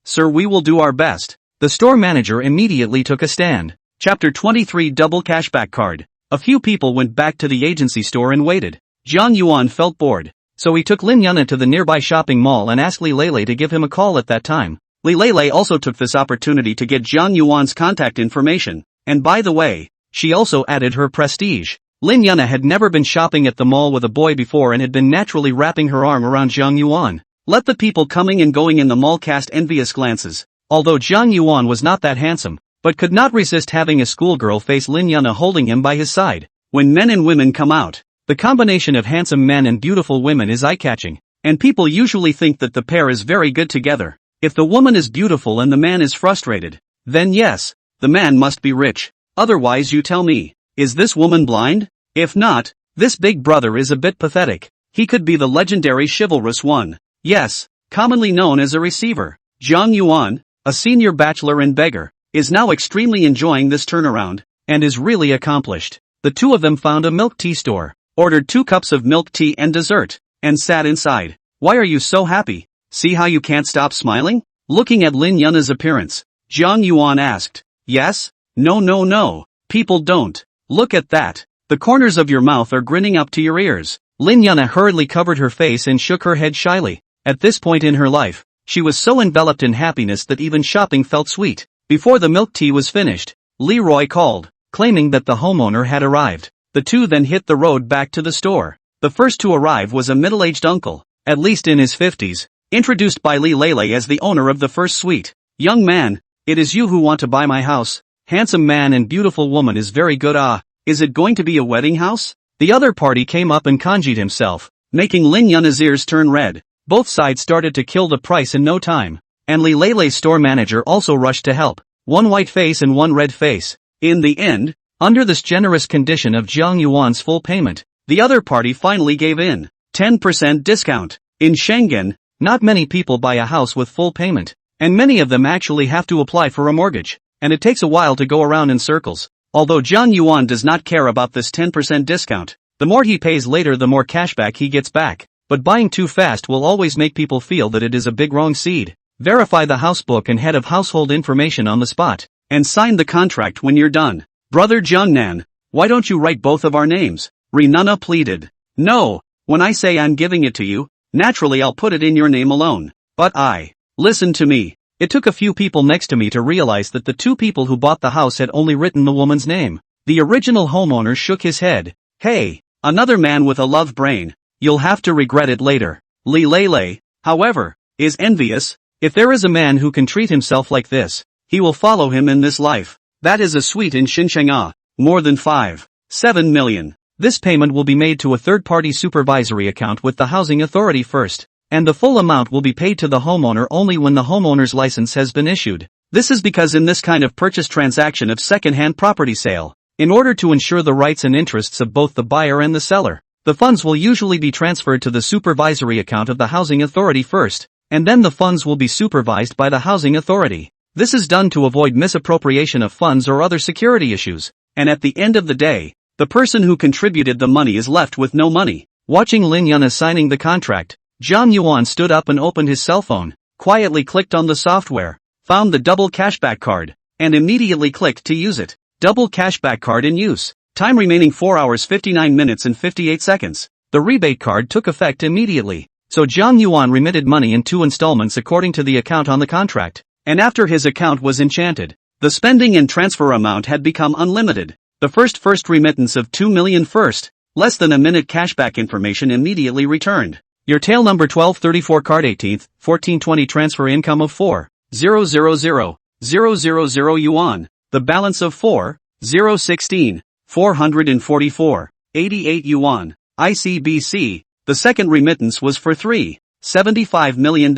Speaker 1: sir, we will do our best. The store manager immediately took a stand. Chapter 23 Double Cashback Card. A few people went back to the agency store and waited. Zhang Yuan felt bored, so he took Lin Yuna to the nearby shopping mall and asked Li Lei to give him a call at that time. Li Lei also took this opportunity to get Zhang Yuan's contact information, and by the way, she also added her prestige. Lin Yuna had never been shopping at the mall with a boy before and had been naturally wrapping her arm around Zhang Yuan. Let the people coming and going in the mall cast envious glances. Although Zhang Yuan was not that handsome, but could not resist having a schoolgirl face Lin Yuna holding him by his side. When men and women come out, the combination of handsome men and beautiful women is eye-catching, and people usually think that the pair is very good together. If the woman is beautiful and the man is frustrated, then yes, the man must be rich. Otherwise you tell me, is this woman blind? If not, this big brother is a bit pathetic. He could be the legendary chivalrous one. Yes, commonly known as a receiver. Zhang Yuan, a senior bachelor and beggar, is now extremely enjoying this turnaround, and is really accomplished. The two of them found a milk tea store, ordered 2 cups of milk tea and dessert, and sat inside. Why are you so happy? See how you can't stop smiling? Looking at Lin Yuna's appearance, Zhang Yuan asked. Yes? No. People don't. Look at that. The corners of your mouth are grinning up to your ears. Lin Yuna hurriedly covered her face and shook her head shyly. At this point in her life, she was so enveloped in happiness that even shopping felt sweet. Before the milk tea was finished, Leroy called, claiming that the homeowner had arrived. The two then hit the road back to the store. The first to arrive was a middle-aged uncle, at least in his 50s, introduced by Li Lei as the owner of the first suite. Young man, it is you who want to buy my house. Handsome man and beautiful woman is very good. Is it going to be a wedding house? The other party came up and conjured himself, making Lin Yuna's ears turn red. Both sides started to kill the price in no time, and Li Lei's store manager also rushed to help. One white face and one red face. In the end, under this generous condition of Zhang Yuan's full payment, the other party finally gave in. 10% discount. In Schengen, not many people buy a house with full payment, and many of them actually have to apply for a mortgage, and it takes a while to go around in circles. Although Zhang Yuan does not care about this 10% discount, the more he pays later the more cashback he gets back, but buying too fast will always make people feel that it is a big wrong seed. Verify the house book and head of household information on the spot, and sign the contract when you're done. Brother Jiangnan, why don't you write both of our names? Renana pleaded. No, when I say I'm giving it to you, naturally I'll put it in your name alone. But listen to me. It took a few people next to me to realize that the two people who bought the house had only written the woman's name. The original homeowner shook his head. Hey, another man with a love brain. You'll have to regret it later. Li Lei, however, is envious. If there is a man who can treat himself like this, he will follow him in this life. That is a suite in Xinjiang. More than 7 million. This payment will be made to a third-party supervisory account with the housing authority first, and the full amount will be paid to the homeowner only when the homeowner's license has been issued. This is because in this kind of purchase transaction of second-hand property sale, In order to ensure the rights and interests of both the buyer and the seller, the funds will usually be transferred to the supervisory account of the housing authority first, and then the funds will be supervised by the housing authority. This is done to avoid misappropriation of funds or other security issues, and at the end of the day, the person who contributed the money is left with no money. Watching Lin Yun signing the contract, Jiang Yuan stood up and opened his cell phone, quietly clicked on the software, found the double cashback card, and immediately clicked to use it. Double cashback card in use. Time remaining 4 hours 59 minutes and 58 seconds. The rebate card took effect immediately, so Jiang Yuan remitted money in 2 installments according to the account on the contract, and after his account was enchanted, the spending and transfer amount had become unlimited. The first remittance of 2 million less than a minute cashback information immediately returned. Your tail number 1234 card 18th, 1420 transfer income of 4,000,000 yuan. The balance of 4,016. 444.88 yuan, ICBC. The second remittance was for $3.75 million.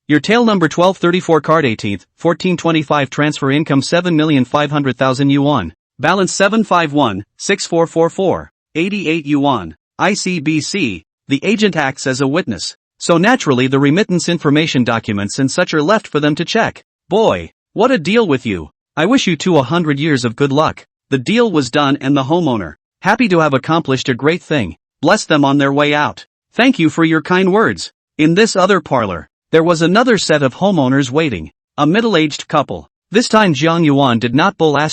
Speaker 1: Your tail number 1234 card 18th, 1425 transfer income 7,500,000 yuan. Balance 751.6444.88 yuan, ICBC. The agent acts as a witness, so naturally the remittance information documents and such are left for them to check. Boy, what a deal with you. I wish you 100 years of good luck. The deal was done and the homeowner, happy to have accomplished a great thing, blessed them on their way out. Thank you for your kind words. In this other parlor, there was another set of homeowners waiting, a middle-aged couple. This time Jiang Yuan did not bull *******.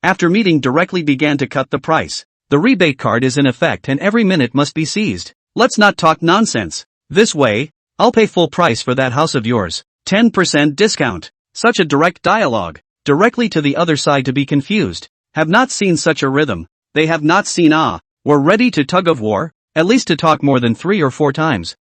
Speaker 1: After meeting directly began to cut the price. The rebate card is in effect and every minute must be seized. Let's not talk nonsense. This way, I'll pay full price for that house of yours. 10% discount. Such a direct dialogue. Directly to the other side to be confused. Have not seen such a rhythm. They have not seen we're ready to tug of war, at least to talk more than 3 or 4 times.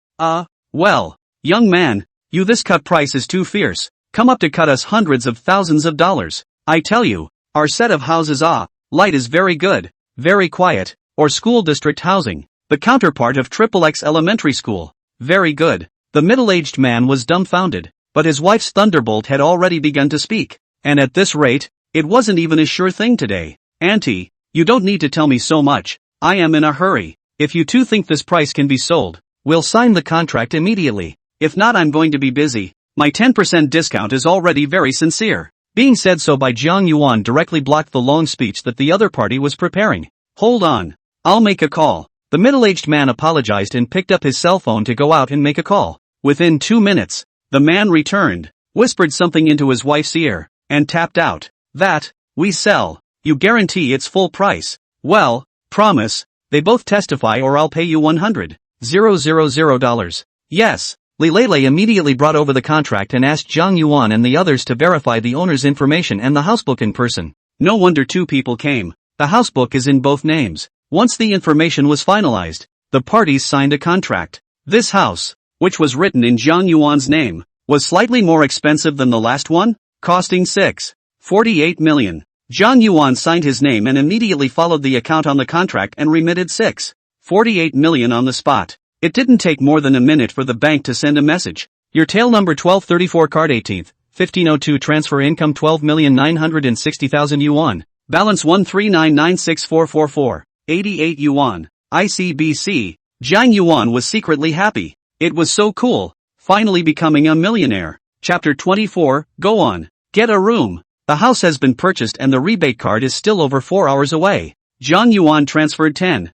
Speaker 1: Well, young man, this cut price is too fierce. Come up to cut us hundreds of thousands of dollars. I tell you, our set of houses light is very good, very quiet, or school district housing, the counterpart of XXX elementary school. Very good. The middle-aged man was dumbfounded, but his wife's thunderbolt had already begun to speak. And at this rate, it wasn't even a sure thing today. Auntie, you don't need to tell me so much. I am in a hurry. If you two think this price can be sold, we'll sign the contract immediately. If not, I'm going to be busy. My 10% discount is already very sincere. Being said so by Jiang Yuan directly blocked the long speech that the other party was preparing. Hold on. I'll make a call. The middle-aged man apologized and picked up his cell phone to go out and make a call. Within 2 minutes, the man returned, whispered something into his wife's ear, and tapped out. That, we sell. You guarantee it's full price. Well, promise. They both testify or I'll pay you $100,000. Yes. Li Lei immediately brought over the contract and asked Jiang Yuan and the others to verify the owner's information and the housebook in person. No wonder 2 people came. The housebook is in both names. Once the information was finalized, the parties signed a contract. This house, which was written in Jiang Yuan's name, was slightly more expensive than the last one, costing $6.48 million. Jiang Yuan signed his name and immediately followed the account on the contract and remitted $6.48 million on the spot. It didn't take more than a minute for the bank to send a message. Your tail number 1234 card 18th, 1502 transfer income 12,960,000 yuan. Balance 1399644.88 yuan. ICBC. Jiang Yuan was secretly happy. It was so cool. Finally becoming a millionaire. Chapter 24, go on. Get a room. The house has been purchased and the rebate card is still over 4 hours away. Jiang Yuan transferred 10,000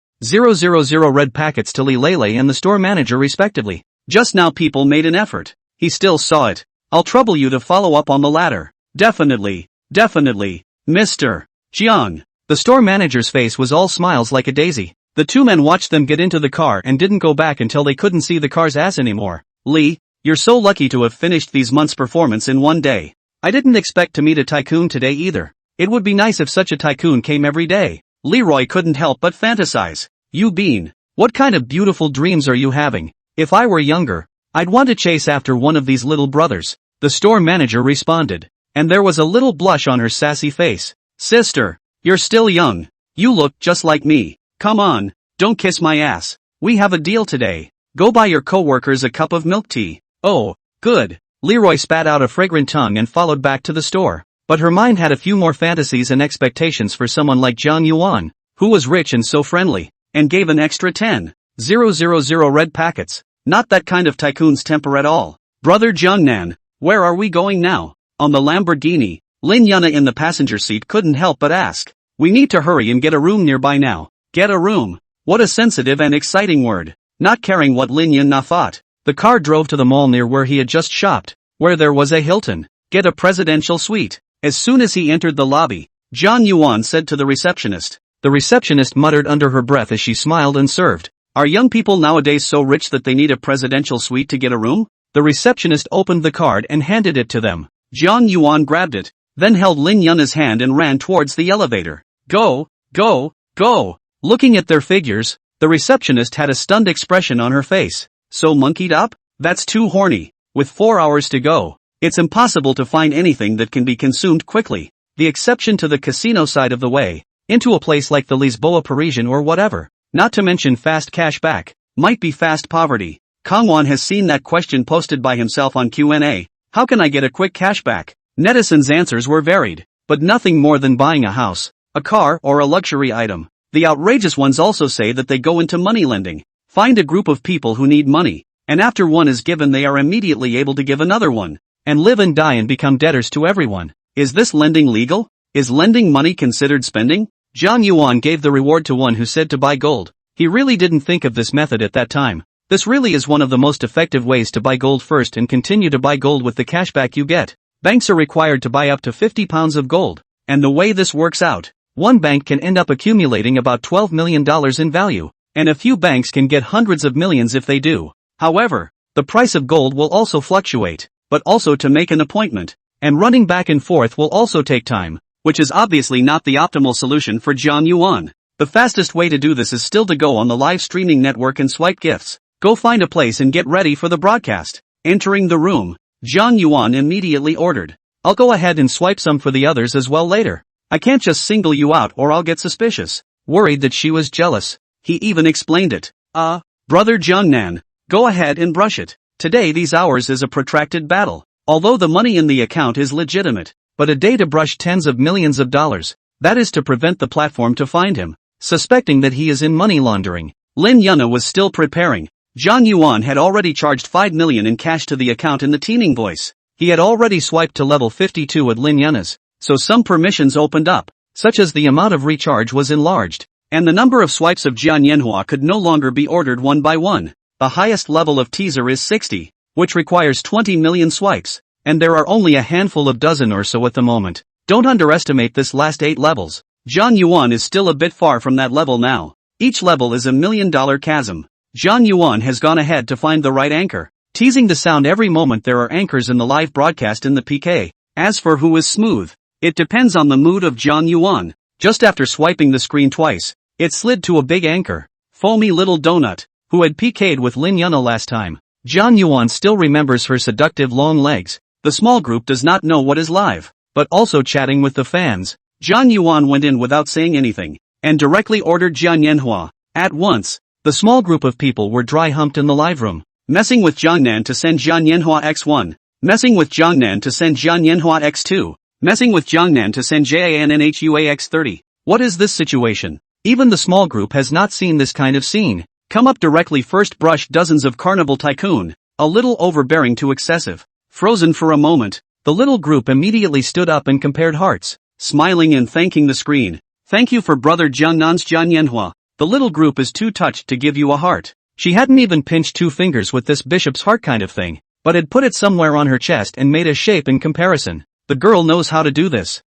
Speaker 1: red packets to Li Lei and the store manager respectively. Just now people made an effort. He still saw it. I'll trouble you to follow up on the latter. Definitely. Mr. Jiang. The store manager's face was all smiles like a daisy. The 2 men watched them get into the car and didn't go back until they couldn't see the car's ass anymore. Li, you're so lucky to have finished these months' performance in one day. I didn't expect to meet a tycoon today either. It would be nice if such a tycoon came every day. Leroy couldn't help but fantasize. You Bean, what kind of beautiful dreams are you having? If I were younger, I'd want to chase after one of these little brothers. The store manager responded, and there was a little blush on her sassy face. Sister, you're still young. You look just like me. Come on, don't kiss my ass. We have a deal today. Go buy your co-workers a cup of milk tea. Oh, good. Leroy spat out a fragrant tongue and followed back to the store. But her mind had a few more fantasies and expectations for someone like Jiang Yuan, who was rich and so friendly, and gave an extra 10,000 red packets. Not that kind of tycoon's temper at all. Brother Jiangnan, where are we going now? On the Lamborghini, Lin Yuna in the passenger seat couldn't help but ask. We need to hurry and get a room nearby now. Get a room. What a sensitive and exciting word. Not caring what Lin Yuna thought, the car drove to the mall near where he had just shopped, where there was a Hilton. Get a presidential suite. As soon as he entered the lobby, Jiang Yuan said to the receptionist. The receptionist muttered under her breath as she smiled and served. Are young people nowadays so rich that they need a presidential suite to get a room? The receptionist opened the card and handed it to them. Jiang Yuan grabbed it, then held Lin Yuna's hand and ran towards the elevator. Go, go, go. Looking at their figures, the receptionist had a stunned expression on her face. So monkeyed up? That's too horny. With 4 hours to go, it's impossible to find anything that can be consumed quickly. The exception to the casino side of the way, into a place like the Lisboa Parisian or whatever. Not to mention fast cashback, might be fast poverty. Kangwan has seen that question posted by himself on Q&A. How can I get a quick cashback? Netizens' answers were varied, but nothing more than buying a house, a car, or a luxury item. The outrageous ones also say that they go into money lending. Find a group of people who need money, and after one is given they are immediately able to give another one, and live and die and become debtors to everyone. Is this lending legal? Is lending money considered spending? Jiang Yuan gave the reward to one who said to buy gold. He really didn't think of this method at that time. This really is one of the most effective ways to buy gold first and continue to buy gold with the cashback you get. Banks are required to buy up to 50 pounds of gold, and the way this works out, one bank can end up accumulating about $12 million in value, and a few banks can get hundreds of millions if they do. However, the price of gold will also fluctuate, but also to make an appointment, and running back and forth will also take time, which is obviously not the optimal solution for Jiang Yuan. The fastest way to do this is still to go on the live streaming network and swipe gifts. Go find a place and get ready for the broadcast. Entering the room, Jiang Yuan immediately ordered. I'll go ahead and swipe some for the others as well later. I can't just single you out or I'll get suspicious. Worried that she was jealous, he even explained it. Brother Jiangnan, go ahead and brush it. Today these hours is a protracted battle. Although the money in the account is legitimate, but a day to brush tens of millions of dollars, that is to prevent the platform to find him, suspecting that he is in money laundering. Lin Yuna was still preparing. Jiang Yuan had already charged 5 million in cash to the account in the teeming voice. He had already swiped to level 52 at Lin Yuna's, so some permissions opened up, such as the amount of recharge was enlarged, and the number of swipes of Jian Yanhua could no longer be ordered one by one. The highest level of teaser is 60, which requires 20 million swipes, and there are only a handful of dozen or so at the moment. Don't underestimate this last 8 levels. Jiang Yuan is still a bit far from that level now. Each level is $1 million chasm. Jiang Yuan has gone ahead to find the right anchor, teasing the sound every moment there are anchors in the live broadcast in the PK. As for who is smooth, it depends on the mood of Jiang Yuan. Just after swiping the screen twice, it slid to a big anchor, Foamy Little Donut, who had PK'd with Lin Yuna last time. Jiang Yuan still remembers her seductive long legs. The small group does not know what is live, but also chatting with the fans. Jiang Yuan went in without saying anything, and directly ordered Jian Yanhua. At once, the small group of people were dry-humped in the live room, messing with Jiangnan to send Jian Yanhua X1, messing with Jiangnan to send Jian Yanhua X2, messing with Jiangnan to send Jiannhua X30. What is this situation? Even the small group has not seen this kind of scene. Come up directly first brush dozens of Carnival Tycoon, a little overbearing to excessive. Frozen for a moment, the little group immediately stood up and compared hearts, smiling and thanking the screen. Thank you for brother Jiangnan's Jian Yanhua. The little group is too touched to give you a heart. She hadn't even pinched 2 fingers with this bishop's heart kind of thing, but had put it somewhere on her chest and made a shape in comparison. The girl knows how to do this.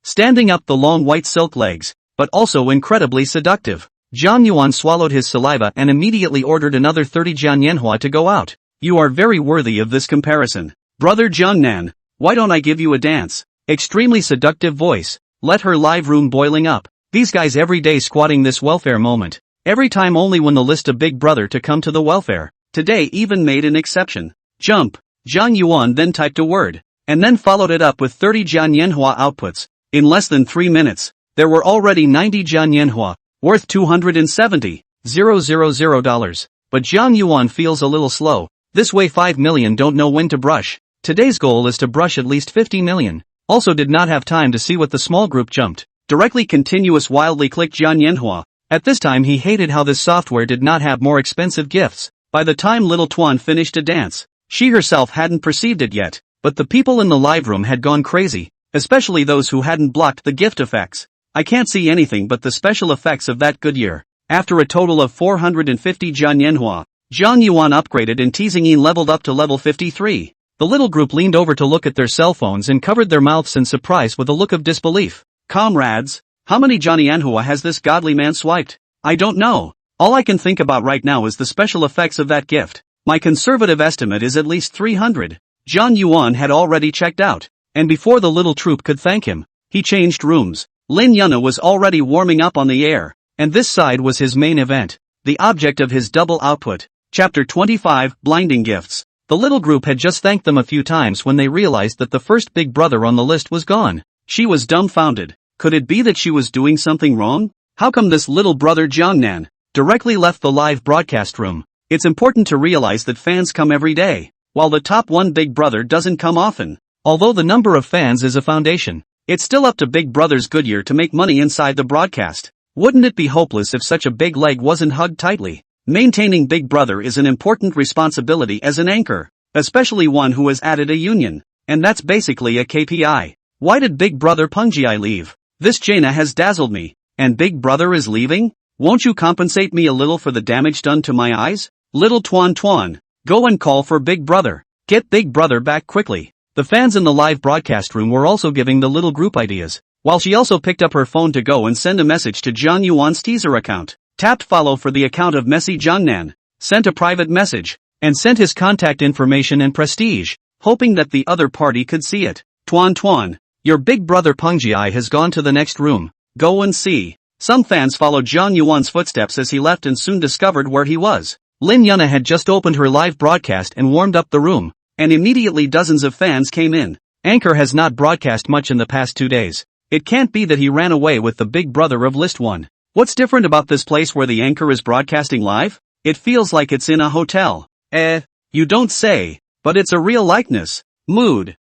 Speaker 1: Standing up the long white silk legs, but also incredibly seductive. Jiang Yuan swallowed his saliva and immediately ordered another 30 Jian Yanhua to go out. You are very worthy of this comparison. Brother Jiangnan, why don't I give you a dance? Extremely seductive voice. Let her live room boiling up. These guys every day squatting this welfare moment. Every time only when the list of big brother to come to the welfare. Today even made an exception. Jump. Jiang Yuan then typed a word, and then followed it up with 30 Jian Yanhua outputs. In less than 3 minutes, there were already 90 Jian Yanhua, worth $270,000. But Jiang Yuan feels a little slow. This way 5 million don't know when to brush. Today's goal is to brush at least 50 million. also did not have time to see what the small group jumped. Directly continuous wildly clicked Jian Yanhua. At this time he hated how this software did not have more expensive gifts. By the time little Tuan finished a dance, she herself hadn't perceived it yet, but the people in the live room had gone crazy, especially those who hadn't blocked the gift effects. I can't see anything but the special effects of that good year. After a total of 450 Jian Yanhua, Zhang Yuan upgraded and Teasing leveled up to level 53. The little group leaned over to look at their cell phones and covered their mouths in surprise with a look of disbelief. Comrades, how many Johnny Yanhua has this godly man swiped? I don't know. All I can think about right now is the special effects of that gift. My conservative estimate is at least 300. Zhang Yuan had already checked out, and before the little troop could thank him, he changed rooms. Lin Yuna was already warming up on the air, and this side was his main event, the object of his double output. Chapter 25, Blinding Gifts. The little group had just thanked them a few times when they realized that the first big brother on the list was gone. She was dumbfounded. Could it be that she was doing something wrong? How come this little brother Jiangnan directly left the live broadcast room? It's important to realize that fans come every day, while the top one big brother doesn't come often. Although the number of fans is a foundation, it's still up to Big Brother's Goodyear to make money inside the broadcast. Wouldn't it be hopeless if such a big leg wasn't hugged tightly? Maintaining Big Brother is an important responsibility as an anchor, especially one who has added a union, and that's basically a KPI. Why did Big Brother Pungjai leave? This Jaina has dazzled me, and Big Brother is leaving? Won't you compensate me a little for the damage done to my eyes? Little Tuan, go and call for Big Brother. Get Big Brother back quickly. The fans in the live broadcast room were also giving the little group ideas, while she also picked up her phone to go and send a message to Zhang Yuan's teaser account. Tapped follow for the account of Messi Jiangnan, sent a private message, and sent his contact information and prestige, hoping that the other party could see it. Tuan, your Big Brother Pungjai has gone to the next room. Go and see. Some fans followed Zhang Yuan's footsteps as he left and soon discovered where he was. Lin Yuna had just opened her live broadcast and warmed up the room, and immediately dozens of fans came in. Anchor has not broadcast much in the past 2 days. It can't be that he ran away with the Big Brother of List 1. What's different about this place where the anchor is broadcasting live? It feels like it's in a hotel. You don't say, but it's a real likeness. Mood.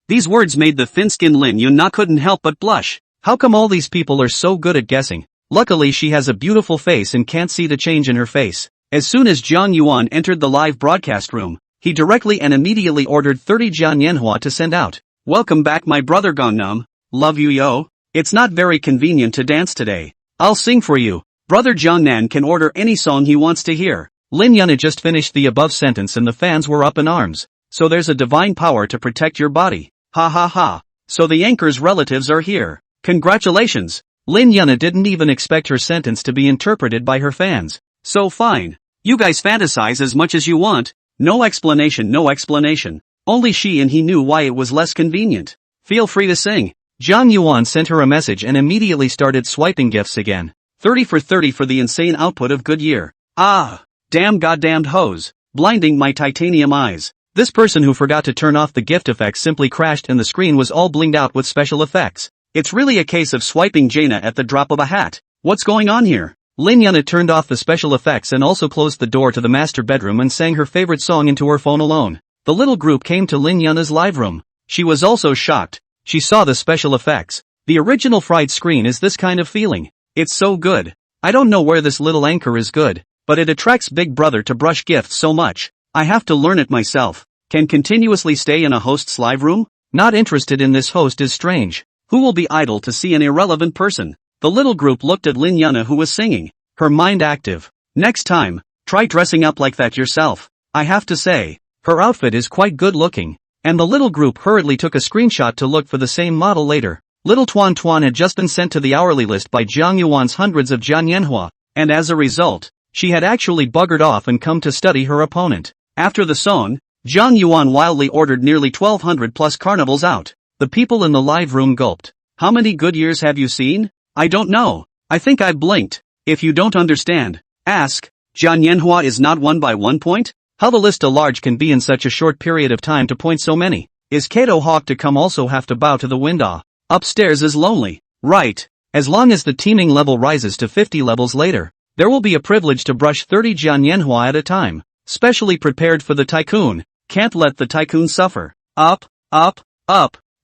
Speaker 1: These words made the thin-skinned Lin Yuna couldn't help but blush. How come all these people are so good at guessing? Luckily she has a beautiful face and can't see the change in her face. As soon as Zhang Yuan entered the live broadcast room, he directly and immediately ordered 30 Jian Yanhua to send out. Welcome back my brother Gangnam. Love you yo. It's not very convenient to dance today. I'll sing for you. Brother Jiangnan can order any song he wants to hear. Lin Yuna just finished the above sentence and the fans were up in arms. So there's a divine power to protect your body. Ha ha ha. So the anchor's relatives are here. Congratulations. Lin Yuna didn't even expect her sentence to be interpreted by her fans. So fine. You guys fantasize as much as you want. No explanation. Only she and he knew why it was less convenient. Feel free to sing. Zhang Yuan sent her a message and immediately started swiping gifts again. 30 for 30 for the insane output of Goodyear. Ah! Damn goddamned hose. Blinding my titanium eyes. This person who forgot to turn off the gift effects simply crashed and the screen was all blinged out with special effects. It's really a case of swiping Jaina at the drop of a hat. What's going on here? Lin Yuna turned off the special effects and also closed the door to the master bedroom and sang her favorite song into her phone alone. The little group came to Lin Yuna's live room. She was also shocked. She saw the special effects. The original fried screen is this kind of feeling. It's so good. I don't know where this little anchor is good, but it attracts Big Brother to brush gifts so much. I have to learn it myself. Can continuously stay in a host's live room? Not interested in this host is strange. Who will be idle to see an irrelevant person? The little group looked at Lin Yuna who was singing, her mind active. Next time, try dressing up like that yourself. I have to say, her outfit is quite good looking. And the little group hurriedly took a screenshot to look for the same model later. Little Tuan had just been sent to the hourly list by Zhang Yuan's hundreds of Jian Yanhua, and as a result, she had actually buggered off and come to study her opponent. After the song, Zhang Yuan wildly ordered nearly 1,200 plus carnivals out. The people in the live room gulped. How many good years have you seen? I don't know. I think I blinked. If you don't understand, ask. Jian Yanhua is not won by 1 point? How the list a large can be in such a short period of time to point so many? Is Kato Hawk to come also have to bow to the wind? Upstairs is lonely. Right. As long as the teaming level rises to 50 levels later, there will be a privilege to brush 30 Jian Yanhua at a time. Specially prepared for the tycoon. Can't let the tycoon suffer. Up.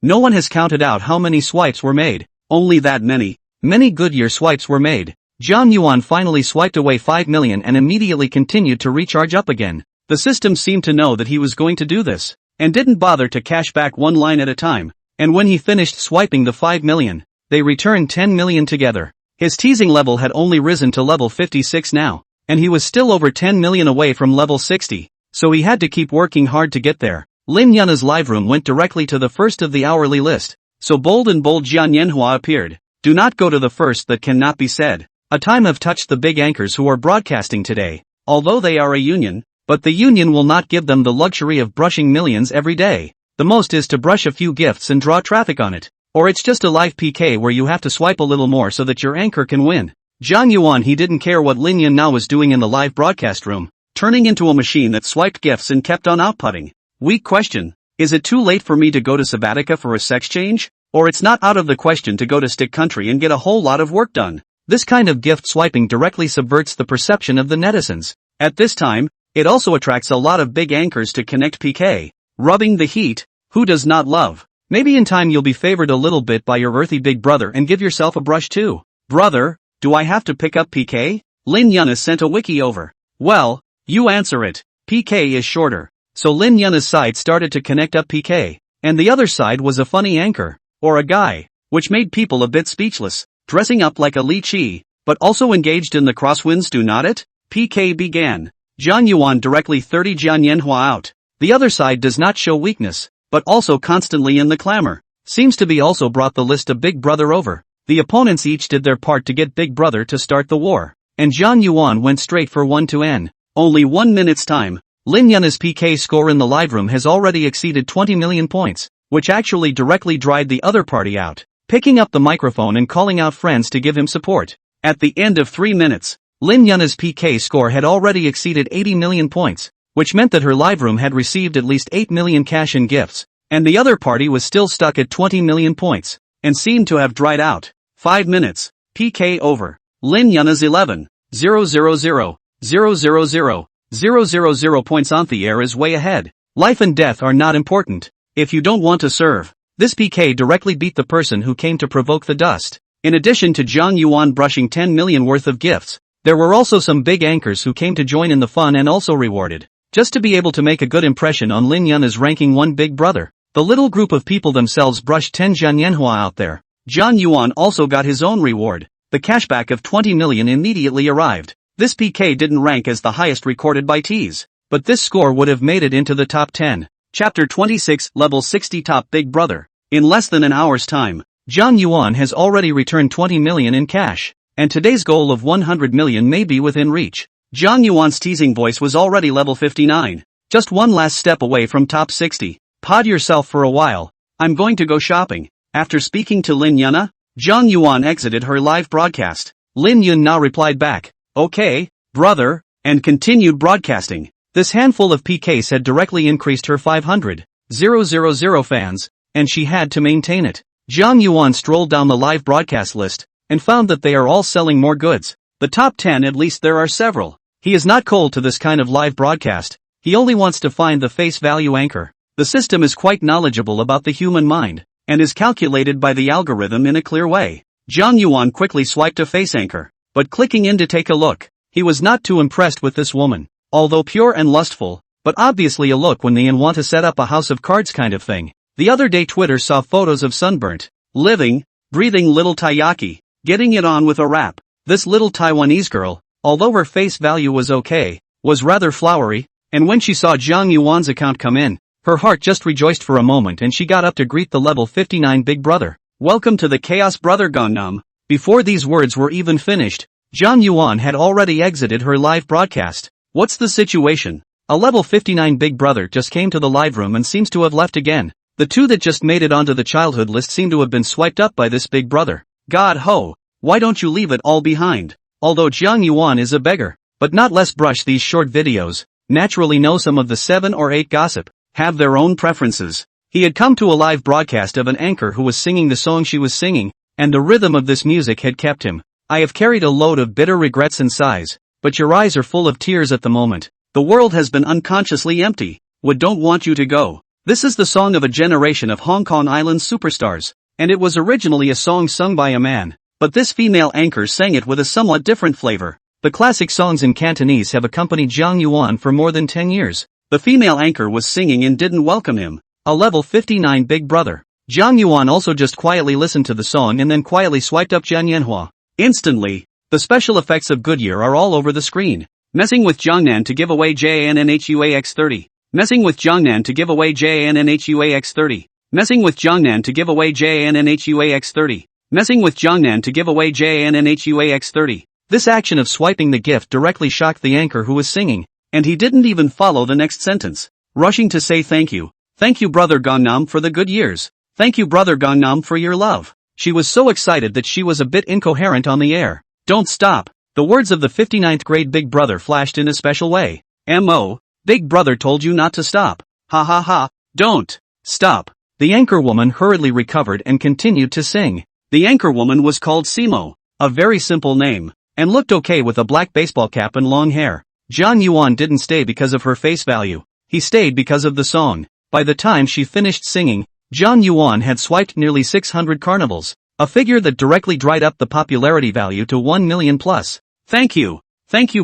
Speaker 1: No one has counted out how many swipes were made. Only that many. Many Goodyear swipes were made. John Yuan finally swiped away 5 million and immediately continued to recharge up again. The system seemed to know that he was going to do this, and didn't bother to cash back one line at a time. And when he finished swiping the 5 million, they returned 10 million together. His teasing level had only risen to level 56 now, and he was still over 10 million away from level 60, so he had to keep working hard to get there. Lin Yunna's live room went directly to the first of the hourly list, so bold Jian Yanhua appeared. Do not go to the first, that cannot be said. A time have touched the big anchors who are broadcasting today, although they are a union, but the union will not give them the luxury of brushing millions every day. The most is to brush a few gifts and draw traffic on it. Or it's just a live PK where you have to swipe a little more so that your anchor can win. John Yuan, he didn't care what Lin Yunna was doing in the live broadcast room, turning into a machine that swiped gifts and kept on outputting. Weak question. Is it too late for me to go to Sabatica for a sex change? Or it's not out of the question to go to Stick Country and get a whole lot of work done. This kind of gift swiping directly subverts the perception of the netizens. At this time, it also attracts a lot of big anchors to connect PK. Rubbing the heat, who does not love? Maybe in time you'll be favored a little bit by your earthy big brother and give yourself a brush too. Brother, do I have to pick up PK? Lin Yunna sent a wiki over. Well, you answer it. PK is shorter. So Lin Yunna's side started to connect up PK, and the other side was a funny anchor, or a guy, which made people a bit speechless, dressing up like a Li Chi, but also engaged in the crosswinds, do not it? PK began. John Yuan directly 30 Jian Yanhua out. The other side does not show weakness, but also constantly in the clamor. Seems to be also brought the list of Big Brother over. The opponents each did their part to get Big Brother to start the war, and John Yuan went straight for 1 to N. Only 1 minute's time. Lin Yunna's PK score in the live room has already exceeded 20 million points, which actually directly dried the other party out, picking up the microphone and calling out friends to give him support. At the end of 3 minutes, Lin Yunna's PK score had already exceeded 80 million points, which meant that her live room had received at least 8 million cash in gifts, and the other party was still stuck at 20 million points, and seemed to have dried out. 5 minutes. PK over. Lin Yunna's 11,000,000 points on the air is way ahead. Life and death are not important. If you don't want to serve, this PK directly beat the person who came to provoke the dust. In addition to John Yuan brushing 10 million worth of gifts, there were also some big anchors who came to join in the fun and also rewarded, just to be able to make a good impression on Lin Yunna's ranking 1 Big Brother. The little group of people themselves brushed 10 Jian Yanhua out there. John Yuan also got his own reward. The cashback of 20 million immediately arrived. This PK didn't rank as the highest recorded by T's, but this score would have made it into the top 10. Chapter 26, Level 60 Top Big Brother. In less than an hour's time, John Yuan has already returned 20 million in cash, and today's goal of 100 million may be within reach. John Yuan's teasing voice was already level 59, just one last step away from top 60. Pod yourself for a while, I'm going to go shopping. After speaking to Lin Yunna, John Yuan exited her live broadcast. Lin Yunna replied back, okay, brother, and continued broadcasting. This handful of PKs had directly increased her 500,000 fans, and she had to maintain it. John Yuan strolled down the live broadcast list, and found that they are all selling more goods. The top 10 at least there are several. He is not cold to this kind of live broadcast, he only wants to find the face value anchor. The system is quite knowledgeable about the human mind, and is calculated by the algorithm in a clear way. John Yuan quickly swiped a face anchor, but clicking in to take a look, he was not too impressed with this woman. Although pure and lustful, but obviously a look when they want to set up a house of cards kind of thing. The other day Twitter saw photos of sunburnt, living, breathing little Taiyaki, getting it on with a rap. This little Taiwanese girl, although her face value was okay, was rather flowery, and when she saw Zhang Yuan's account come in, her heart just rejoiced for a moment and she got up to greet the level 59 Big Brother. Welcome to the Chaos Brother Gangnam. Before these words were even finished, Zhang Yuan had already exited her live broadcast. What's the situation? A level 59 Big Brother just came to the live room and seems to have left again. The two that just made it onto the childhood list seem to have been swiped up by this Big Brother. God ho, why don't you leave it all behind? Although Zhang Yuan is a beggar, but not less brush these short videos, naturally know some of the 7 or 8 gossip, have their own preferences. He had come to a live broadcast of an anchor who was singing the song she was singing, and the rhythm of this music had kept him. I have carried a load of bitter regrets and sighs, but your eyes are full of tears at the moment. The world has been unconsciously empty. Would don't want you to go. This is the song of a generation of Hong Kong Island superstars, and it was originally a song sung by a man, but this female anchor sang it with a somewhat different flavor. The classic songs in Cantonese have accompanied Zhang Yuan for more than 10 years. The female anchor was singing and didn't welcome him. A level 59 Big Brother. Zhang Yuan also just quietly listened to the song and then quietly swiped up manhwa. Instantly, the special effects of Goodyear are all over the screen. Messing with Jiangnan to give away JANNHUAX30. Messing with Jiangnan to give away JANNHUAX30. Messing with Jiangnan to give away JANNHUAX30. Messing with Jiangnan to give away JANNHUAX30. This action of swiping the gift directly shocked the anchor who was singing, and he didn't even follow the next sentence. Rushing to say thank you. Thank you brother Gangnam for the good years. Thank you brother Gangnam for your love. She was so excited that she was a bit incoherent on the air. Don't stop. The words of the 59th grade Big Brother flashed in a special way. M.O. Big Brother told you not to stop. Ha ha ha. Don't stop. The anchorwoman hurriedly recovered and continued to sing. The anchorwoman was called Simo, a very simple name, and looked okay with a black baseball cap and long hair. Zhang Yuan didn't stay because of her face value. He stayed because of the song. By the time she finished singing, Zhang Yuan had swiped nearly 600 carnivals, a figure that directly dried up the popularity value to 1 million plus. Thank you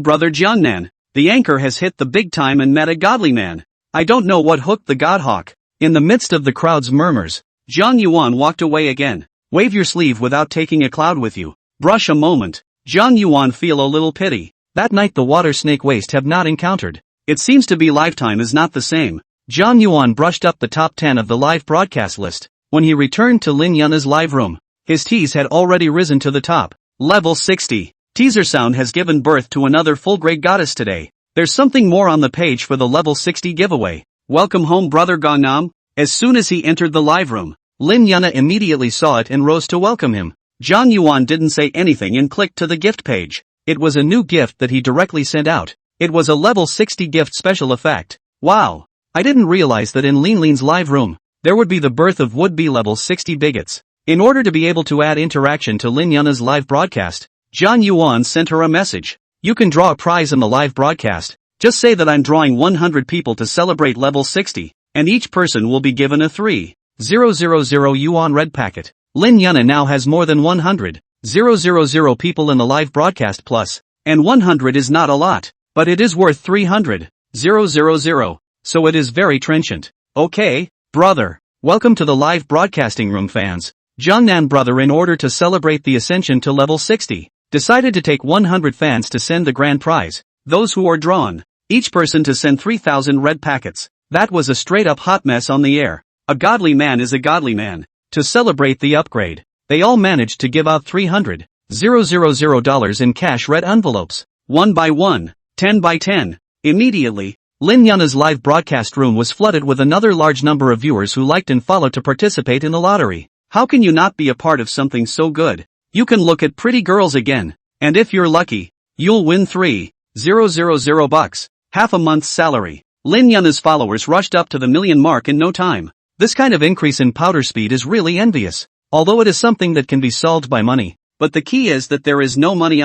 Speaker 1: brother Jiangnan. The anchor has hit the big time and met a godly man. I don't know what hooked the godhawk. In the midst of the crowd's murmurs, Zhang Yuan walked away again. Wave your sleeve without taking a cloud with you. Brush a moment. Zhang Yuan feel a little pity. That night the water snake waste have not encountered. It seems to be lifetime is not the same. Zhang Yuan brushed up the top 10 of the live broadcast list. When he returned to Lin Yuna's live room, his tease had already risen to the top. Level 60. Teaser sound has given birth to another full-grade goddess today. There's something more on the page for the level 60 giveaway. Welcome home brother Gangnam. As soon as he entered the live room, Lin Yuna immediately saw it and rose to welcome him. Zhang Yuan didn't say anything and clicked to the gift page. It was a new gift that he directly sent out. It was a level 60 gift special effect. Wow. I didn't realize that in Lin Lin's live room, there would be the birth of would-be level 60 bigots. In order to be able to add interaction to Lin Yuna's live broadcast, Zhang Yuan sent her a message. You can draw a prize in the live broadcast. Just say that I'm drawing 100 people to celebrate level 60, and each person will be given a 3,000 yuan red packet. Lin Yuna now has more than 100,000 people in the live broadcast plus, and 100 is not a lot, but it is worth 300,000, so it is very trenchant. Okay, brother. Welcome to the live broadcasting room fans. Jiangnan brother in order to celebrate the ascension to level 60, decided to take 100 fans to send the grand prize. Those who are drawn, each person to send 3,000 red packets. That was a straight up hot mess on the air. A godly man is a godly man. To celebrate the upgrade, they all managed to give out $300,000 in cash red envelopes. 1 by 1, 10 by 10. Immediately, Lin Yuna's live broadcast room was flooded with another large number of viewers who liked and followed to participate in the lottery. How can you not be a part of something so good? You can look at pretty girls again, and if you're lucky, you'll win $3,000, half a month's salary. Lin Yuna's followers rushed up to the million mark in no time. This kind of increase in powder speed is really envious, although it is something that can be solved by money. But the key is that there is no money.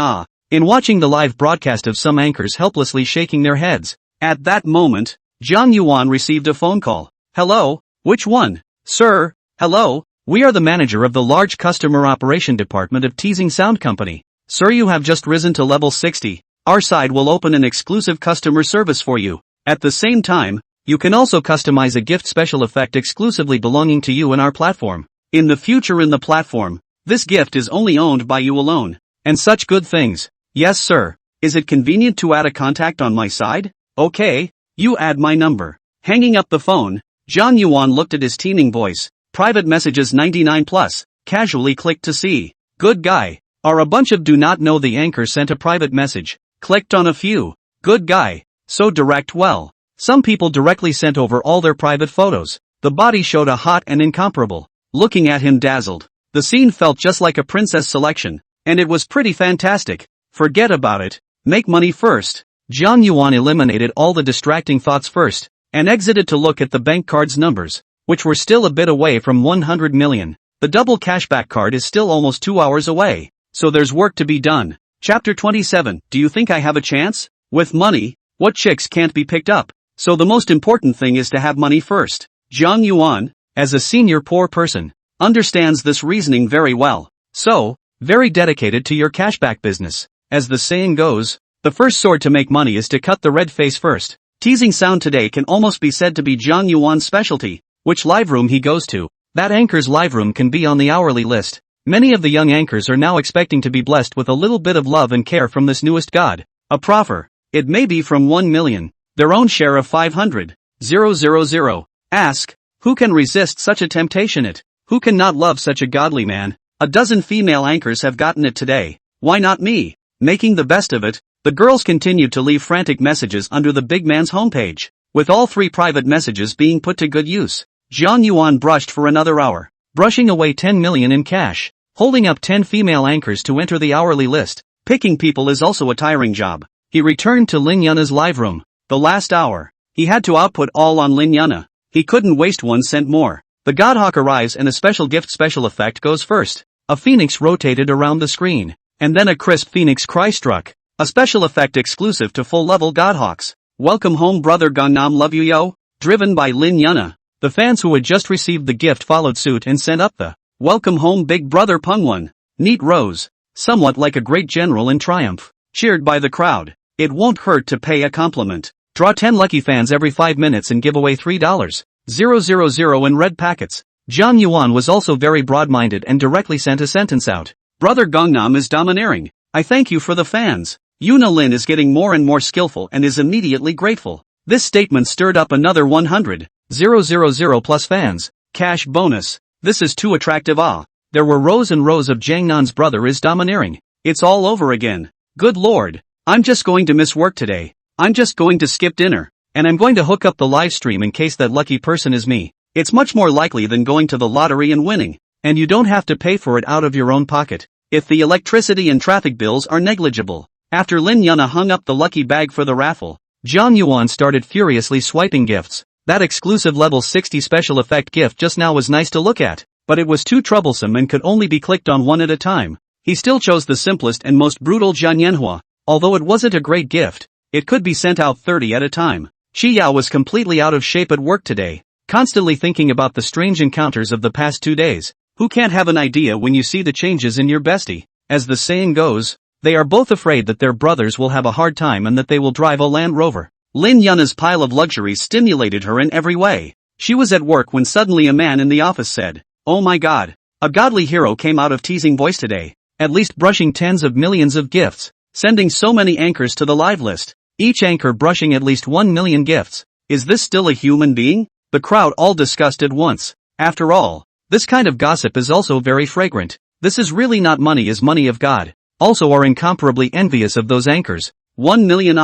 Speaker 1: In watching the live broadcast of some anchors helplessly shaking their heads. At that moment, Zhang Yuan received a phone call. Hello, which one? Sir, hello, we are the manager of the large customer operation department of Teasing Sound Company. Sir, you have just risen to level 60. Our side will open an exclusive customer service for you. At the same time, you can also customize a gift special effect exclusively belonging to you in our platform. In the future in the platform, this gift is only owned by you alone. And such good things. Yes sir. Is it convenient to add a contact on my side? Okay, you add my number. Hanging up the phone, Zhang Yuan looked at his teeming voice. Private messages 99 plus, casually clicked to see. Good guy. Are a bunch of do not know the anchor sent a private message. Clicked on a few. Good guy. So direct. Well, some people directly sent over all their private photos. The body showed a hot and incomparable. Looking at him dazzled. The scene felt just like a princess selection. And it was pretty fantastic. Forget about it. Make money first. Zhang Yuan eliminated all the distracting thoughts first, and exited to look at the bank card's numbers, which were still a bit away from 100 million. The double cashback card is still almost 2 hours away. So there's work to be done. Chapter 27. Do you think I have a chance? With money, what chicks can't be picked up? So the most important thing is to have money first. Zhang Yuan, as a senior poor person, understands this reasoning very well. So, very dedicated to your cashback business. As the saying goes, the first sword to make money is to cut the red face first. Teasing sound today can almost be said to be Zhang Yuan's specialty. Which live room he goes to, that anchor's live room can be on the hourly list. Many of the young anchors are now expecting to be blessed with a little bit of love and care from this newest god. A proffer. It may be from 1 million. Their own share of 500,000. Ask, who can resist such a temptation? Who can not love such a godly man? A dozen female anchors have gotten it today. Why not me? Making the best of it, the girls continued to leave frantic messages under the big man's homepage, with all 3 private messages being put to good use. Zhang Yuan brushed for another hour, brushing away 10 million in cash, holding up 10 female anchors to enter the hourly list. Picking people is also a tiring job. He returned to Lin Yuna's live room. The last hour, he had to output all on Lin Yuna. He couldn't waste 1 cent more. The Godhawk arrives and a special gift special effect goes first. A phoenix rotated around the screen, and then a crisp phoenix cry struck. A special effect exclusive to full-level Godhawks. Welcome home brother Gangnam love you yo. Driven by Lin Yuna. The fans who had just received the gift followed suit and sent up the welcome home big brother Pengwan. Neat rose. Somewhat like a great general in triumph. Cheered by the crowd. It won't hurt to pay a compliment. Draw 10 lucky fans every 5 minutes and give away $3,000 in red packets. Zhang Yuan was also very broad-minded and directly sent a sentence out. Brother Gangnam is domineering. I thank you for the fans. Yuna Lin is getting more and more skillful and is immediately grateful. This statement stirred up another 100,000 plus fans. Cash bonus. This is too attractive. There were rows and rows of Jiangnan's brother is domineering. It's all over again. Good lord. I'm just going to miss work today. I'm just going to skip dinner. And I'm going to hook up the live stream in case that lucky person is me. It's much more likely than going to the lottery and winning. And you don't have to pay for it out of your own pocket. If the electricity and traffic bills are negligible. After Lin Yuna hung up the lucky bag for the raffle, Zhang Yuan started furiously swiping gifts. That exclusive level 60 special effect gift just now was nice to look at, but it was too troublesome and could only be clicked on one at a time. He still chose the simplest and most brutal manhwa. Although it wasn't a great gift, it could be sent out 30 at a time. Shi Yao was completely out of shape at work today, constantly thinking about the strange encounters of the past 2 days. Who can't have an idea when you see the changes in your bestie? As the saying goes, they are both afraid that their brothers will have a hard time and that they will drive a Land Rover. Lin Yuna's pile of luxuries stimulated her in every way. She was at work when suddenly a man in the office said, "Oh my god, a godly hero came out of teasing voice today, at least brushing tens of millions of gifts, sending so many anchors to the live list, each anchor brushing at least 1 million gifts. Is this still a human being?" The crowd all discussed at once. After all, this kind of gossip is also very fragrant. This is really not money is money of God. Also are incomparably envious of those anchors. 1 million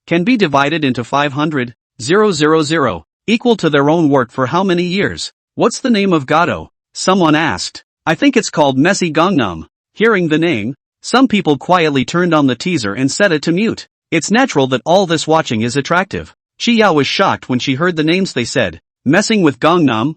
Speaker 1: can be divided into 500,000, equal to their own work for how many years? What's the name of Gado? Someone asked. I think it's called Messy Gangnam. Hearing the name, some people quietly turned on the teaser and set it to mute. It's natural that all this watching is attractive. Shi Yao was shocked when she heard the names they said. Messing with Gangnam,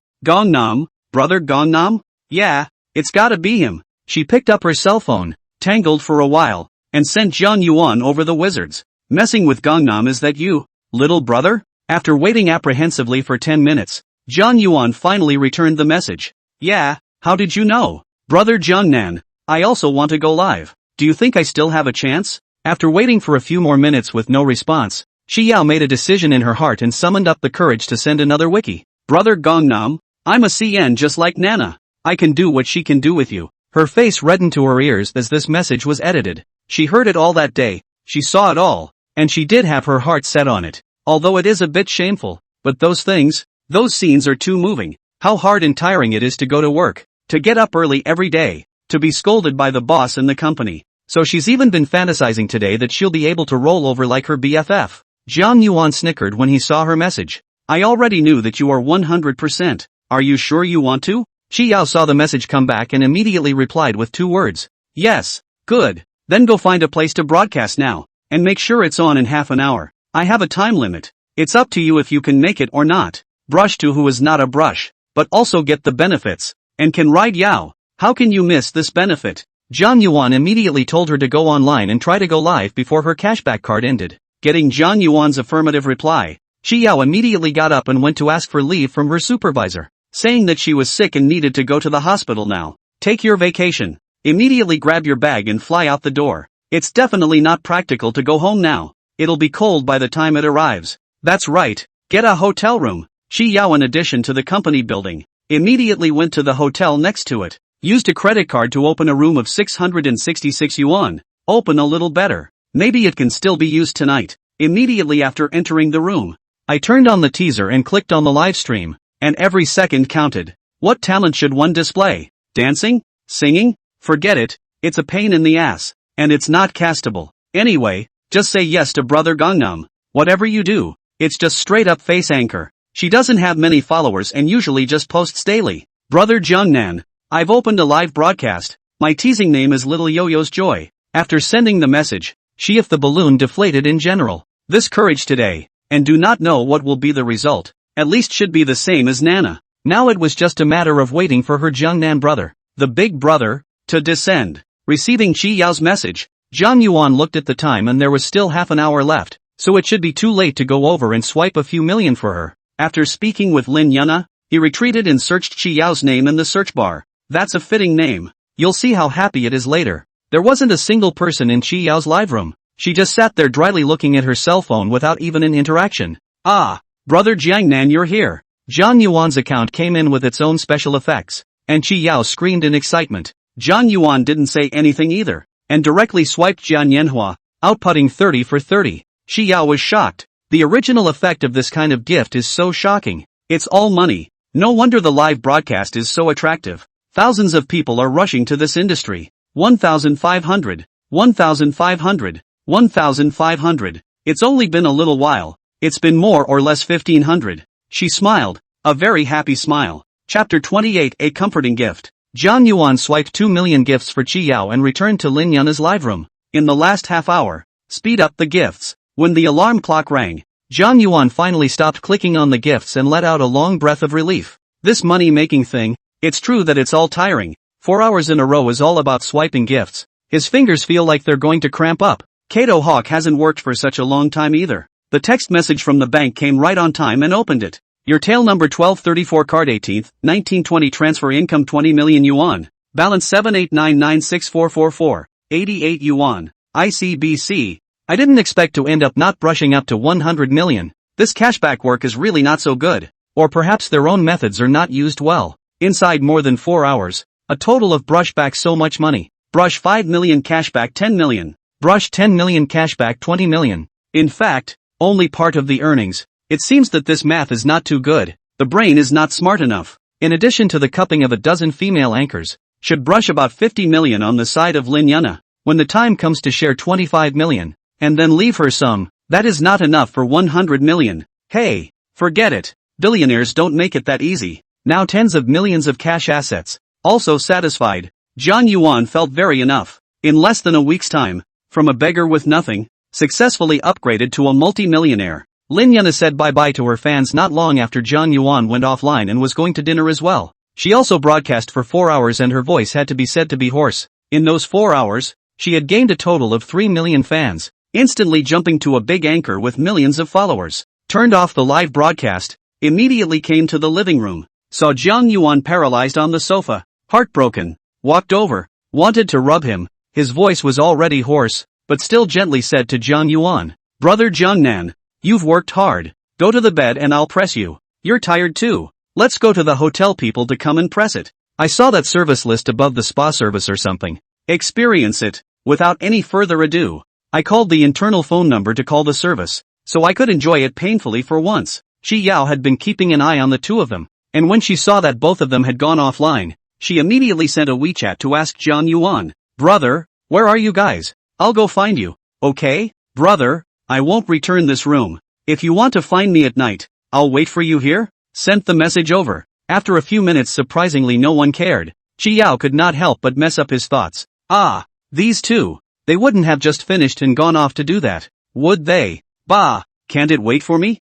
Speaker 1: brother Gangnam? Yeah, it's gotta be him. She picked up her cell phone, tangled for a while, and sent Zhang Yuan over the wizards. Messing with Gangnam, is that you, little brother? After waiting apprehensively for 10 minutes, Zhang Yuan finally returned the message. Yeah, how did you know? Brother Jiangnan, I also want to go live. Do you think I still have a chance? After waiting for a few more minutes with no response, Shi Yao made a decision in her heart and summoned up the courage to send another wiki. Brother Gangnam, I'm a CN just like Nana. I can do what she can do with you. Her face reddened to her ears as this message was edited. She heard it all that day, she saw it all, and she did have her heart set on it. Although it is a bit shameful, but those scenes are too moving. How hard and tiring it is to go to work, to get up early every day, to be scolded by the boss in the company. So she's even been fantasizing today that she'll be able to roll over like her BFF. Zhang Yuan snickered when he saw her message. I already knew that you are 100%. Are you sure you want to? Shi Yao saw the message come back and immediately replied with 2 words. Yes. Good. Then go find a place to broadcast now, and make sure it's on in half an hour. I have a time limit. It's up to you if you can make it or not. Brush to who is not a brush, but also get the benefits, and can ride Yao. How can you miss this benefit? Zhang Yuan immediately told her to go online and try to go live before her cashback card ended. Getting Zhang Yuan's affirmative reply, Shi Yao immediately got up and went to ask for leave from her supervisor, saying that she was sick and needed to go to the hospital now. Take your vacation. Immediately grab your bag and fly out the door. It's definitely not practical to go home now. It'll be cold by the time it arrives. That's right, get a hotel room. Shi Yao, in addition to the company building, immediately went to the hotel next to it, used a credit card to open a room of 666 yuan. Open a little better. Maybe it can still be used tonight. Immediately after entering the room, I turned on the teaser and clicked on the live stream, and every second counted. What talent should one display? Dancing? Singing? Forget it, it's a pain in the ass, and it's not castable. Anyway, just say yes to Brother Gangnam. Whatever you do, it's just straight up face anchor. She doesn't have many followers and usually just posts daily. Brother Jungnan, I've opened a live broadcast. My teasing name is Little Yo-Yo's Joy. After sending the message, she if the balloon deflated in general. This courage today, and do not know what will be the result, at least should be the same as Nana. Now it was just a matter of waiting for her Jungnan brother, the big brother, to descend. Receiving Shi Yao's message, Zhang Yuan looked at the time and there was still half an hour left, so it should be too late to go over and swipe a few million for her. After speaking with Lin Yuna, he retreated and searched Shi Yao's name in the search bar. That's a fitting name. You'll see how happy it is later. There wasn't a single person in Shi Yao's live room. She just sat there dryly looking at her cell phone without even an interaction. Ah, Brother Jiangnan, you're here. Zhang Yuan's account came in with its own special effects, and Shi Yao screamed in excitement. Zhang Yuan didn't say anything either, and directly swiped Jian Yanhua, outputting 30 for 30. Shi Yao was shocked. The original effect of this kind of gift is so shocking. It's all money. No wonder the live broadcast is so attractive. Thousands of people are rushing to this industry. 1,500, 1,500, 1,500. It's only been a little while. It's been more or less 1,500. She smiled, a very happy smile. Chapter 28, A Comforting Gift. Zhang Yuan swiped 2 million gifts for Shi Yao and returned to Lin Yuna's live room. In the last half hour, speed up the gifts. When the alarm clock rang, Zhang Yuan finally stopped clicking on the gifts and let out a long breath of relief. This money-making thing, it's true that it's all tiring. 4 hours in a row is all about swiping gifts. His fingers feel like they're going to cramp up. Kato Hawk hasn't worked for such a long time either. The text message from the bank came right on time and opened it. Your tail number 1234 card 18th, 1920 transfer income 20 million yuan. Balance 789964444. 88 yuan. ICBC. I didn't expect to end up not brushing up to 100 million. This cashback work is really not so good. Or perhaps their own methods are not used well. Inside more than 4 hours, a total of brush back so much money. Brush 5 million cashback 10 million. Brush 10 million cashback 20 million. In fact, only part of the earnings. It seems that this math is not too good. The brain is not smart enough. In addition to the cupping of a dozen female anchors, should brush about 50 million on the side of Lin Yuna. When the time comes to share 25 million, and then leave her some, that is not enough for 100 million. Hey, forget it. Billionaires don't make it that easy. Now tens of millions of cash assets. Also satisfied, Zhang Yuan felt very enough. In less than a week's time, from a beggar with nothing, successfully upgraded to a multi-millionaire. Lin Yuna said bye-bye to her fans not long after Zhang Yuan went offline and was going to dinner as well. She also broadcast for 4 hours and her voice had to be said to be hoarse. In those 4 hours, she had gained a total of 3 million fans, instantly jumping to a big anchor with millions of followers. Turned off the live broadcast, immediately came to the living room, saw Zhang Yuan paralyzed on the sofa, heartbroken, walked over, wanted to rub him. His voice was already hoarse, but still gently said to Zhang Yuan, Brother Jiangnan, you've worked hard. Go to the bed and I'll press you. You're tired too. Let's go to the hotel people to come and press it. I saw that service list above the spa service or something. Experience it. Without any further ado, I called the internal phone number to call the service, so I could enjoy it painfully for once. Shi Yao had been keeping an eye on the two of them, and when she saw that both of them had gone offline, she immediately sent a WeChat to ask Zhang Yuan, Brother, where are you guys? I'll go find you. Okay? Brother, I won't return this room. If you want to find me at night, I'll wait for you here. Sent the message over. After a few minutes, surprisingly no one cared. Shi Yao could not help but mess up his thoughts. Ah, these two. They wouldn't have just finished and gone off to do that, would they? Bah, can't it wait for me?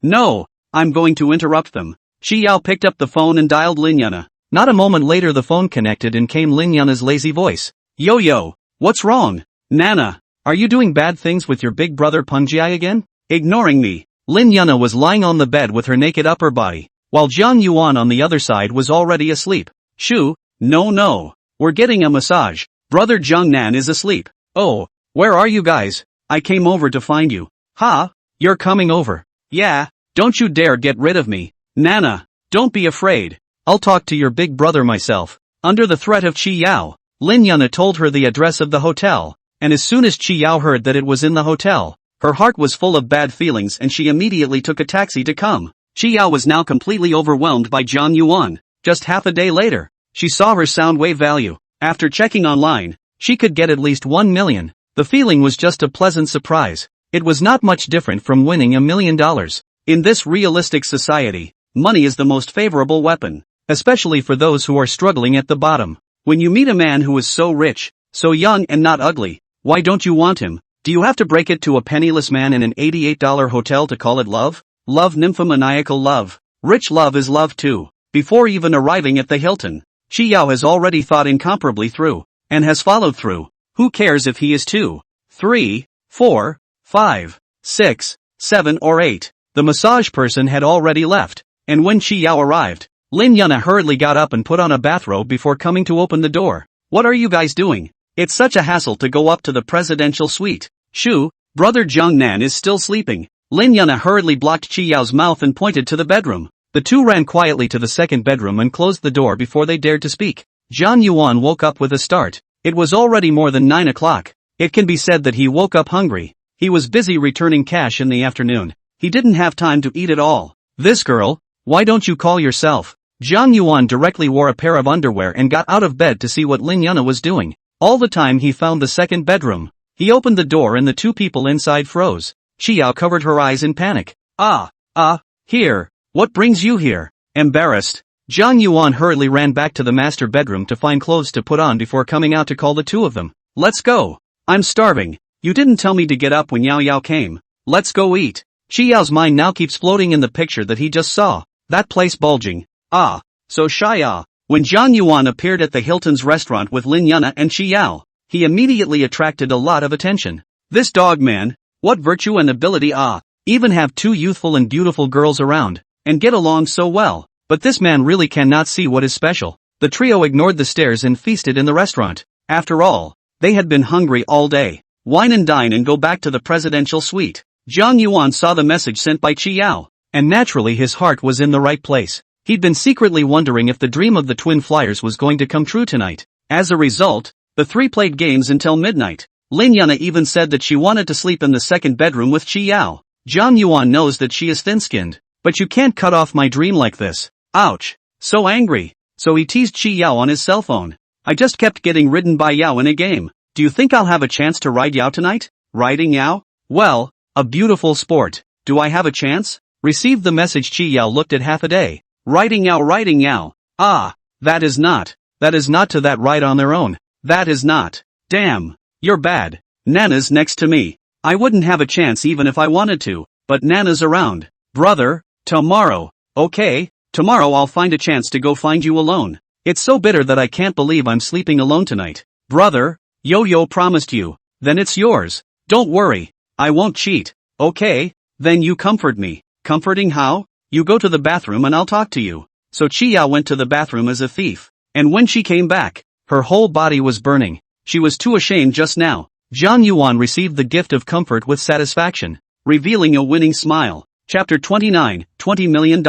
Speaker 1: No, I'm going to interrupt them. Shi Yao picked up the phone and dialed Lin Yuna. Not a moment later the phone connected and came Lin Yuna's lazy voice. Yo, what's wrong? Nana, are you doing bad things with your big brother Pungjai again? Ignoring me. Lin Yuna was lying on the bed with her naked upper body, while Jiang Yuan on the other side was already asleep. Shoo, no. We're getting a massage. Brother Jiang Nan is asleep. Oh, where are you guys? I came over to find you. Ha? You're coming over. Yeah, don't you dare get rid of me. Nana, don't be afraid. I'll talk to your big brother myself. Under the threat of Chi Yao, Lin Yuna told her the address of the hotel, and as soon as Chi Yao heard that it was in the hotel, her heart was full of bad feelings and she immediately took a taxi to come. Chi Yao was now completely overwhelmed by Jiang Yuan. Just half a day later, she saw her sound wave value. After checking online, she could get at least 1 million. The feeling was just a pleasant surprise. It was not much different from winning $1 million. In this realistic society, money is the most favorable weapon, especially for those who are struggling at the bottom. When you meet a man who is so rich, so young and not ugly, why don't you want him? Do you have to break it to a penniless man in an $88 hotel to call it love? Love, nymphomaniacal love. Rich love is love too. Before even arriving at the Hilton, Chi Yao has already thought incomparably through, and has followed through. Who cares if he is 2, 3, 4, 5, 6, 7 or 8? The massage person had already left, and when Chi Yao arrived, Lin Yuna hurriedly got up and put on a bathrobe before coming to open the door. What are you guys doing? It's such a hassle to go up to the presidential suite. Shoo, brother Jiang Nan is still sleeping. Lin Yuna hurriedly blocked Chi Yao's mouth and pointed to the bedroom. The two ran quietly to the second bedroom and closed the door before they dared to speak. Jiang Yuan woke up with a start. It was already more than 9 o'clock. It can be said that he woke up hungry. He was busy returning cash in the afternoon. He didn't have time to eat at all. This girl, why don't you call yourself? Jiang Yuan directly wore a pair of underwear and got out of bed to see what Lin Yuna was doing. All the time he found the second bedroom. He opened the door and the two people inside froze. Chi Yao covered her eyes in panic. Here. What brings you here? Embarrassed, Jiang Yuan hurriedly ran back to the master bedroom to find clothes to put on before coming out to call the two of them. Let's go. I'm starving. You didn't tell me to get up when Yao Yao came. Let's go eat. Chi Yao's mind now keeps floating in the picture that he just saw. That place bulging. So Shia. When Jiang Yuan appeared at the Hilton's restaurant with Lin Yuna and Chi Yao, he immediately attracted a lot of attention. This dog man, what virtue and ability even have two youthful and beautiful girls around, and get along so well, but this man really cannot see what is special. The trio ignored the stares and feasted in the restaurant. After all, they had been hungry all day. Wine and dine and go back to the presidential suite. Jiang Yuan saw the message sent by Chi Yao, and naturally his heart was in the right place. He'd been secretly wondering if the dream of the twin flyers was going to come true tonight. As a result, the three played games until midnight. Lin Yuna even said that she wanted to sleep in the second bedroom with Chi Yao. Jiang Yuan knows that she is thin-skinned, but you can't cut off my dream like this. Ouch. So angry. So he teased Chi Yao on his cell phone. I just kept getting ridden by Yao in a game. Do you think I'll have a chance to ride Yao tonight? Riding Yao? Well, a beautiful sport. Do I have a chance? Received the message. Chi Yao looked at half a day. Riding Yao. That is not to that ride on their own. That is not. Damn. You're bad. Nana's next to me. I wouldn't have a chance even if I wanted to, but Nana's around. Brother, tomorrow. Okay, tomorrow I'll find a chance to go find you alone. It's so bitter that I can't believe I'm sleeping alone tonight. Brother, Yo-Yo promised you. Then it's yours. Don't worry. I won't cheat. Okay, then you comfort me. Comforting how? You go to the bathroom and I'll talk to you. So Chi Yao went to the bathroom as a thief. And when she came back, her whole body was burning. She was too ashamed just now. Jiang Yuan received the gift of comfort with satisfaction, revealing a winning smile. Chapter 29, $20 million.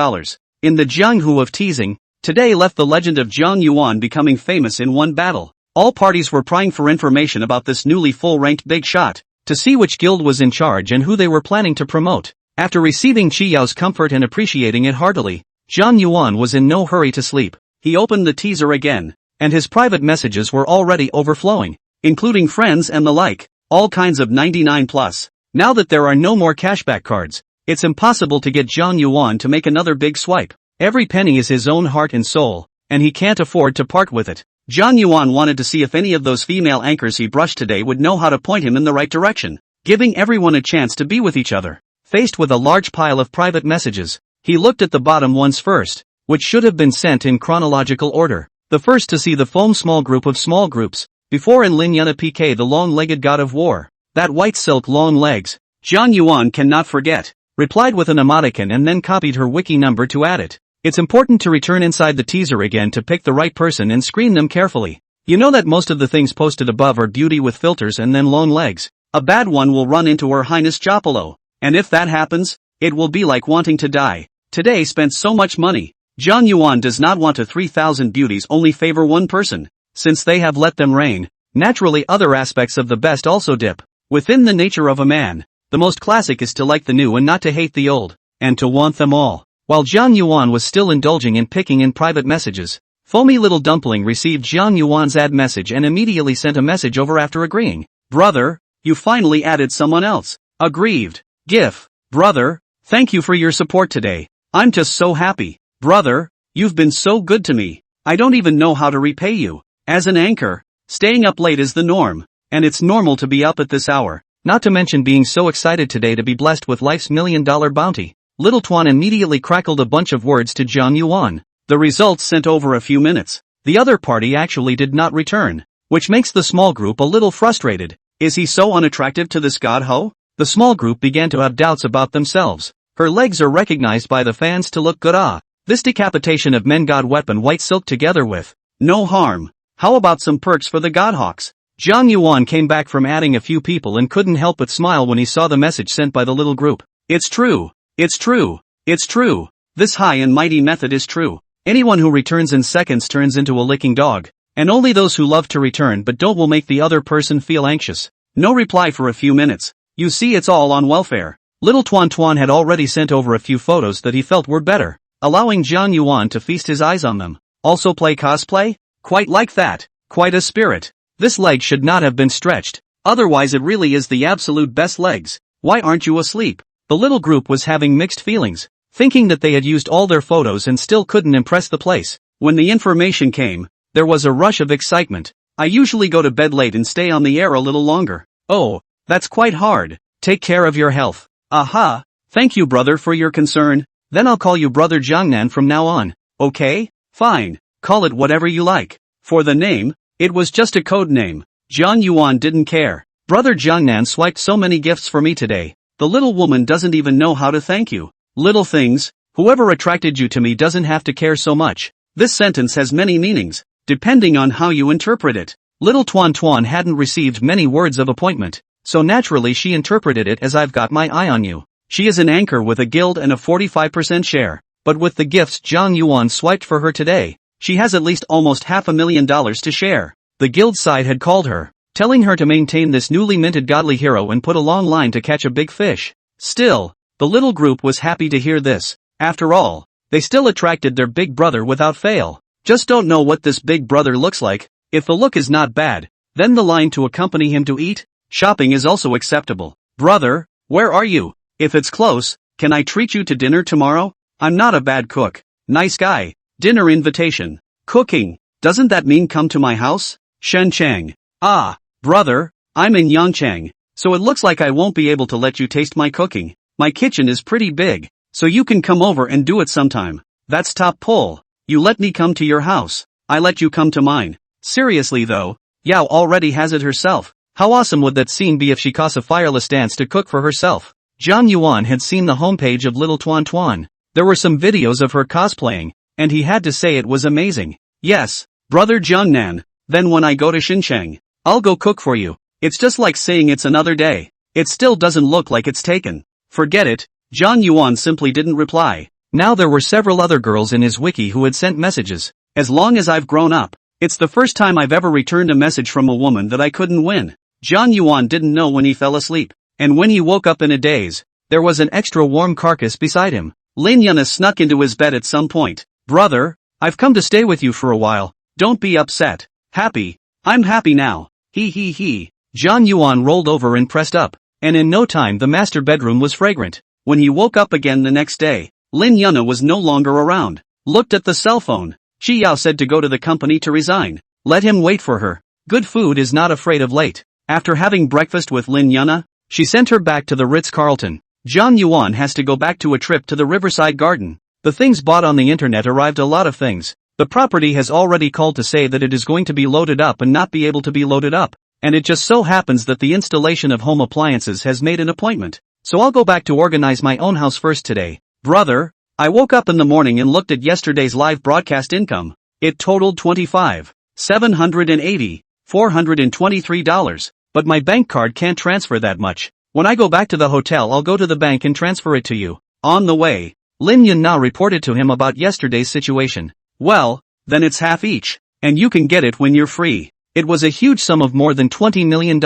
Speaker 1: In the Jianghu of teasing, today left the legend of Jiang Yuan becoming famous in one battle. All parties were prying for information about this newly full-ranked big shot, to see which guild was in charge and who they were planning to promote. After receiving Chi Yao's comfort and appreciating it heartily, Jiang Yuan was in no hurry to sleep. He opened the teaser again, and his private messages were already overflowing, including friends and the like, all kinds of 99 plus. Now that there are no more cashback cards, it's impossible to get Jiang Yuan to make another big swipe. Every penny is his own heart and soul, and he can't afford to part with it. Jiang Yuan wanted to see if any of those female anchors he brushed today would know how to point him in the right direction, giving everyone a chance to be with each other. Faced with a large pile of private messages, he looked at the bottom ones first, which should have been sent in chronological order. The first to see the foam small group of small groups, before in Lin Yuna PK the long-legged god of war, that white silk long legs. Jiang Yuan cannot forget. replied with an emoticon and then copied her wiki number to add it. It's important to return inside the teaser again to pick the right person and screen them carefully. You know that most of the things posted above are beauty with filters and then long legs. A bad one will run into Her Highness Jopolo. And if that happens, it will be like wanting to die. Today spent so much money. John Yuan does not want to 3,000 beauties only favor one person. Since they have let them reign, naturally other aspects of the best also dip. Within the nature of a man, the most classic is to like the new and not to hate the old, and to want them all. While John Yuan was still indulging in picking in private messages, Foamy Little Dumpling received John Yuan's ad message and immediately sent a message over after agreeing. Brother, you finally added someone else. Aggrieved. GIF. Brother, thank you for your support today. I'm just so happy. Brother, you've been so good to me. I don't even know how to repay you. As an anchor, staying up late is the norm, and it's normal to be up at this hour. Not to mention being so excited today to be blessed with life's $1 million bounty. Little Tuan immediately crackled a bunch of words to John Yuan. The results sent over a few minutes. The other party actually did not return, which makes the small group a little frustrated. Is he so unattractive to this god ho? The small group began to have doubts about themselves. Her legs are recognized by the fans to look good. This decapitation of men god weapon white silk together with no harm. How about some perks for the godhawks? John Yuan came back from adding a few people and couldn't help but smile when he saw the message sent by the little group. It's true. It's true. It's true. This high and mighty method is true. Anyone who returns in seconds turns into a licking dog. And only those who love to return but don't will make the other person feel anxious. No reply for a few minutes. You see, it's all on welfare. Little Tuan had already sent over a few photos that he felt were better, allowing John Yuan to feast his eyes on them. Also play cosplay? Quite like that. Quite a spirit. This leg should not have been stretched. Otherwise it really is the absolute best legs. Why aren't you asleep? The little group was having mixed feelings, thinking that they had used all their photos and still couldn't impress the place. When the information came, there was a rush of excitement. I usually go to bed late and stay on the air a little longer. Oh, that's quite hard. Take care of your health. Aha, thank you brother for your concern. Then I'll call you Brother Jiangnan from now on. Okay? Fine. Call it whatever you like. For the name, it was just a code name. John Yuan didn't care. Brother Jiangnan swiped so many gifts for me today. The little woman doesn't even know how to thank you. Little things, whoever attracted you to me doesn't have to care so much. This sentence has many meanings, depending on how you interpret it. Little Tuan hadn't received many words of appointment, so naturally she interpreted it as I've got my eye on you. She is an anchor with a guild and a 45% share, but with the gifts John Yuan swiped for her today, she has at least almost $500,000 to share. The guild side had called her, telling her to maintain this newly minted godly hero and put a long line to catch a big fish. Still, the little group was happy to hear this. After all, they still attracted their big brother without fail. Just don't know what this big brother looks like. If the look is not bad, then the line to accompany him to eat, shopping is also acceptable. Brother, where are you? If it's close, can I treat you to dinner tomorrow? I'm not a bad cook. Nice guy. Dinner invitation. Cooking. Doesn't that mean come to my house? Shen Chang. Ah, brother, I'm in Yangchang, so it looks like I won't be able to let you taste my cooking. My kitchen is pretty big, so you can come over and do it sometime. That's top pull. You let me come to your house, I let you come to mine. Seriously though, Yao already has it herself. How awesome would that scene be if she caused a fireless dance to cook for herself? John Yuan had seen the homepage of Little Tuan. There were some videos of her cosplaying, and he had to say it was amazing. Yes, brother Jiangnan, then when I go to Xinjiang, I'll go cook for you. It's just like saying it's another day. It still doesn't look like it's taken. Forget it. John Yuan simply didn't reply. Now there were several other girls in his wiki who had sent messages. As long as I've grown up, it's the first time I've ever returned a message from a woman that I couldn't win. John Yuan didn't know when he fell asleep, and when he woke up in a daze, there was an extra warm carcass beside him. Lin Yuna snuck into his bed at some point. Brother, I've come to stay with you for a while. Don't be upset. Happy. I'm happy now. He. John Yuan rolled over and pressed up, and in no time the master bedroom was fragrant. When he woke up again the next day, Lin Yuna was no longer around. Looked at the cell phone. Chi Yao said to go to the company to resign. Let him wait for her. Good food is not afraid of late. After having breakfast with Lin Yuna, she sent her back to the Ritz-Carlton. John Yuan has to go back to a trip to the Riverside Garden. The things bought on the internet arrived, a lot of things. The property has already called to say that it is going to be loaded up and not be able to be loaded up, and it just so happens that the installation of home appliances has made an appointment. so I'll go back to organize my own house first today. Brother, I woke up in the morning and looked at yesterday's live broadcast income. It totaled $423, but my bank card can't transfer that much. When I go back to the hotel, I'll go to the bank and transfer it to you. On the way, Lin Yuna reported to him about yesterday's situation. Well, then it's half each, and you can get it when you're free. It was a huge sum of more than $20 million,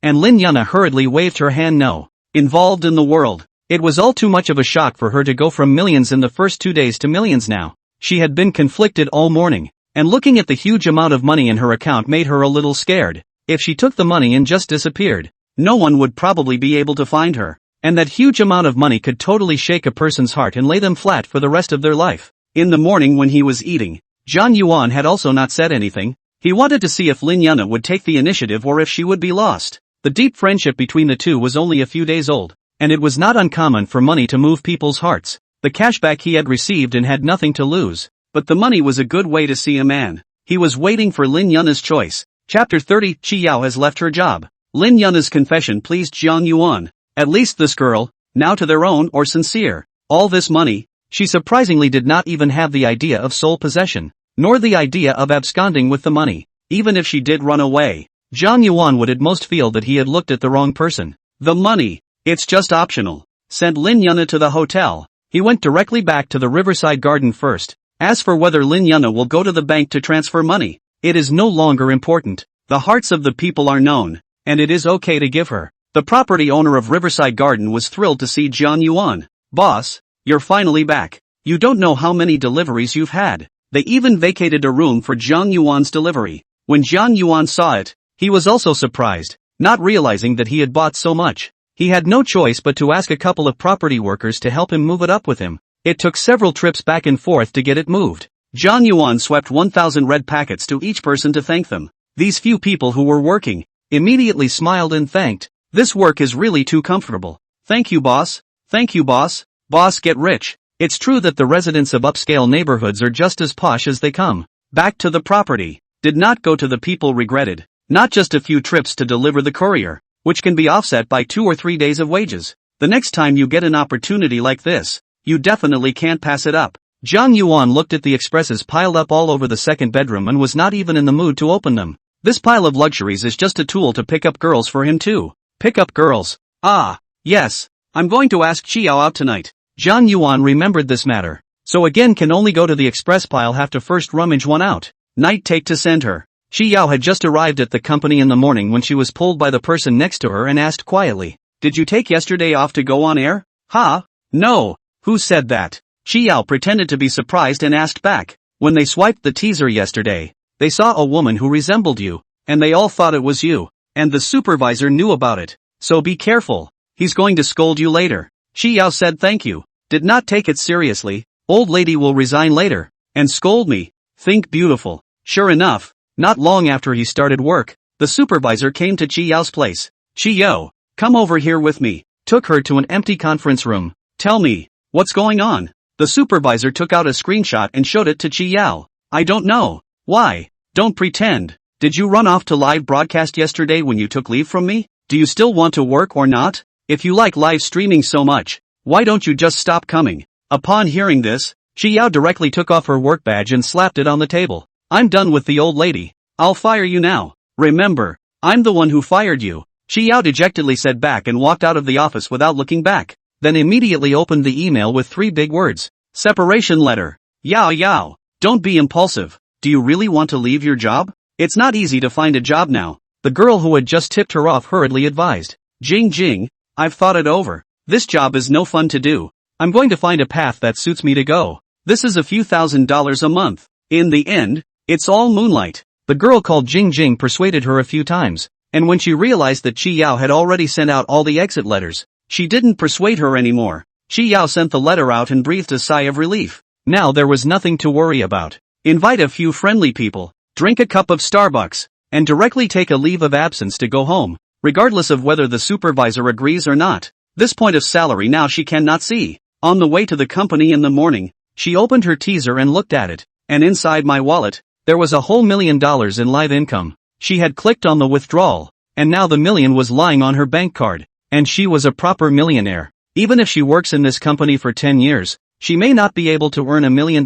Speaker 1: and Lin Yuna hurriedly waved her hand no. Involved in the world. It was all too much of a shock for her to go from millions in the first 2 days to millions now. She had been conflicted all morning, and looking at the huge amount of money in her account made her a little scared. If she took the money and just disappeared, no one would probably be able to find her. And that huge amount of money could totally shake a person's heart and lay them flat for the rest of their life. In the morning when he was eating, Zhang Yuan had also not said anything. He wanted to see if Lin Yuna would take the initiative or if she would be lost. The deep friendship between the two was only a few days old, and it was not uncommon for money to move people's hearts. The cashback he had received and had nothing to lose, but the money was a good way to see a man. He was waiting for Lin Yuna's choice. Chapter 30, Chi Yao has left her job. Lin Yuna's confession pleased Zhang Yuan. At least this girl, now to their own or sincere. All this money, she surprisingly did not even have the idea of sole possession, nor the idea of absconding with the money. Even if she did run away, Zhang Yuan would at most feel that he had looked at the wrong person. The money, it's just optional. Sent Lin Yuna to the hotel. He went directly back to the Riverside Garden first. As for whether Lin Yuna will go to the bank to transfer money, it is no longer important. The hearts of the people are known, and it is okay to give her. The property owner of Riverside Garden was thrilled to see Zhang Yuan. Boss, you're finally back. You don't know how many deliveries you've had. They even vacated a room for Zhang Yuan's delivery. When Zhang Yuan saw it, he was also surprised, not realizing that he had bought so much. He had no choice but to ask a couple of property workers to help him move it up with him. It took several trips back and forth to get it moved. Zhang Yuan swept 1,000 red packets to each person to thank them. These few people who were working immediately smiled and thanked. This work is really too comfortable. Thank you, boss. Thank you, boss. Boss, get rich. It's true that the residents of upscale neighborhoods are just as posh as they come. Back to the property. Did not go to the people regretted. Not just a few trips to deliver the courier, which can be offset by 2 or 3 days of wages. The next time you get an opportunity like this, you definitely can't pass it up. Zhang Yuan looked at the expresses piled up all over the second bedroom and was not even in the mood to open them. This pile of luxuries is just a tool to pick up girls for him too. Pick up girls. Ah, yes. I'm going to ask Qiao out tonight. Zhang Yuan remembered this matter. So again can only go to the express pile, have to first rummage one out. Night take to send her. Qiao had just arrived at the company in the morning when she was pulled by the person next to her and asked quietly, "Did you take yesterday off to go on air?" "Huh? No. Who said that?" Qiao pretended to be surprised and asked back. "When they swiped the teaser yesterday, they saw a woman who resembled you, and they all thought it was you, and the supervisor knew about it. So be careful. He's going to scold you later." Qiao said thank you. Did not take it seriously. Old lady will resign later, and scold me. Think beautiful. Sure enough, not long after he started work, the supervisor came to Qiao's place. "Qiao, come over here with me." Took her to an empty conference room. "Tell me, what's going on?" The supervisor took out a screenshot and showed it to Qiao. "I don't know." "Why? Don't pretend. Did you run off to live broadcast yesterday when you took leave from me? Do you still want to work or not? If you like live streaming so much, why don't you just stop coming?" Upon hearing this, Qiao directly took off her work badge and slapped it on the table. "I'm done with the old lady. I'll fire you now. Remember, I'm the one who fired you." Qiao dejectedly said back and walked out of the office without looking back, then immediately opened the email with 3 big words. Separation letter. Yao Yao, don't be impulsive. Do you really want to leave your job? It's not easy to find a job now. The girl who had just tipped her off hurriedly advised. Jing Jing, I've thought it over. This job is no fun to do. I'm going to find a path that suits me to go. This is a few $1,000s a month. In the end, it's all moonlight. The girl called Jing Jing persuaded her a few times, and when she realized that Qi Yao had already sent out all the exit letters, she didn't persuade her anymore. Qi Yao sent the letter out and breathed a sigh of relief. Now there was nothing to worry about. Invite a few friendly people, drink a cup of Starbucks, and directly take a leave of absence to go home, regardless of whether the supervisor agrees or not. This point of salary now she cannot see. On the way to the company in the morning, she opened her teaser and looked at it, and inside my wallet, there was a whole $1 million in live income. She had clicked on the withdrawal, and now the million was lying on her bank card, and she was a proper millionaire. Even if she works in this company for 10 years, she may not be able to earn $1 million.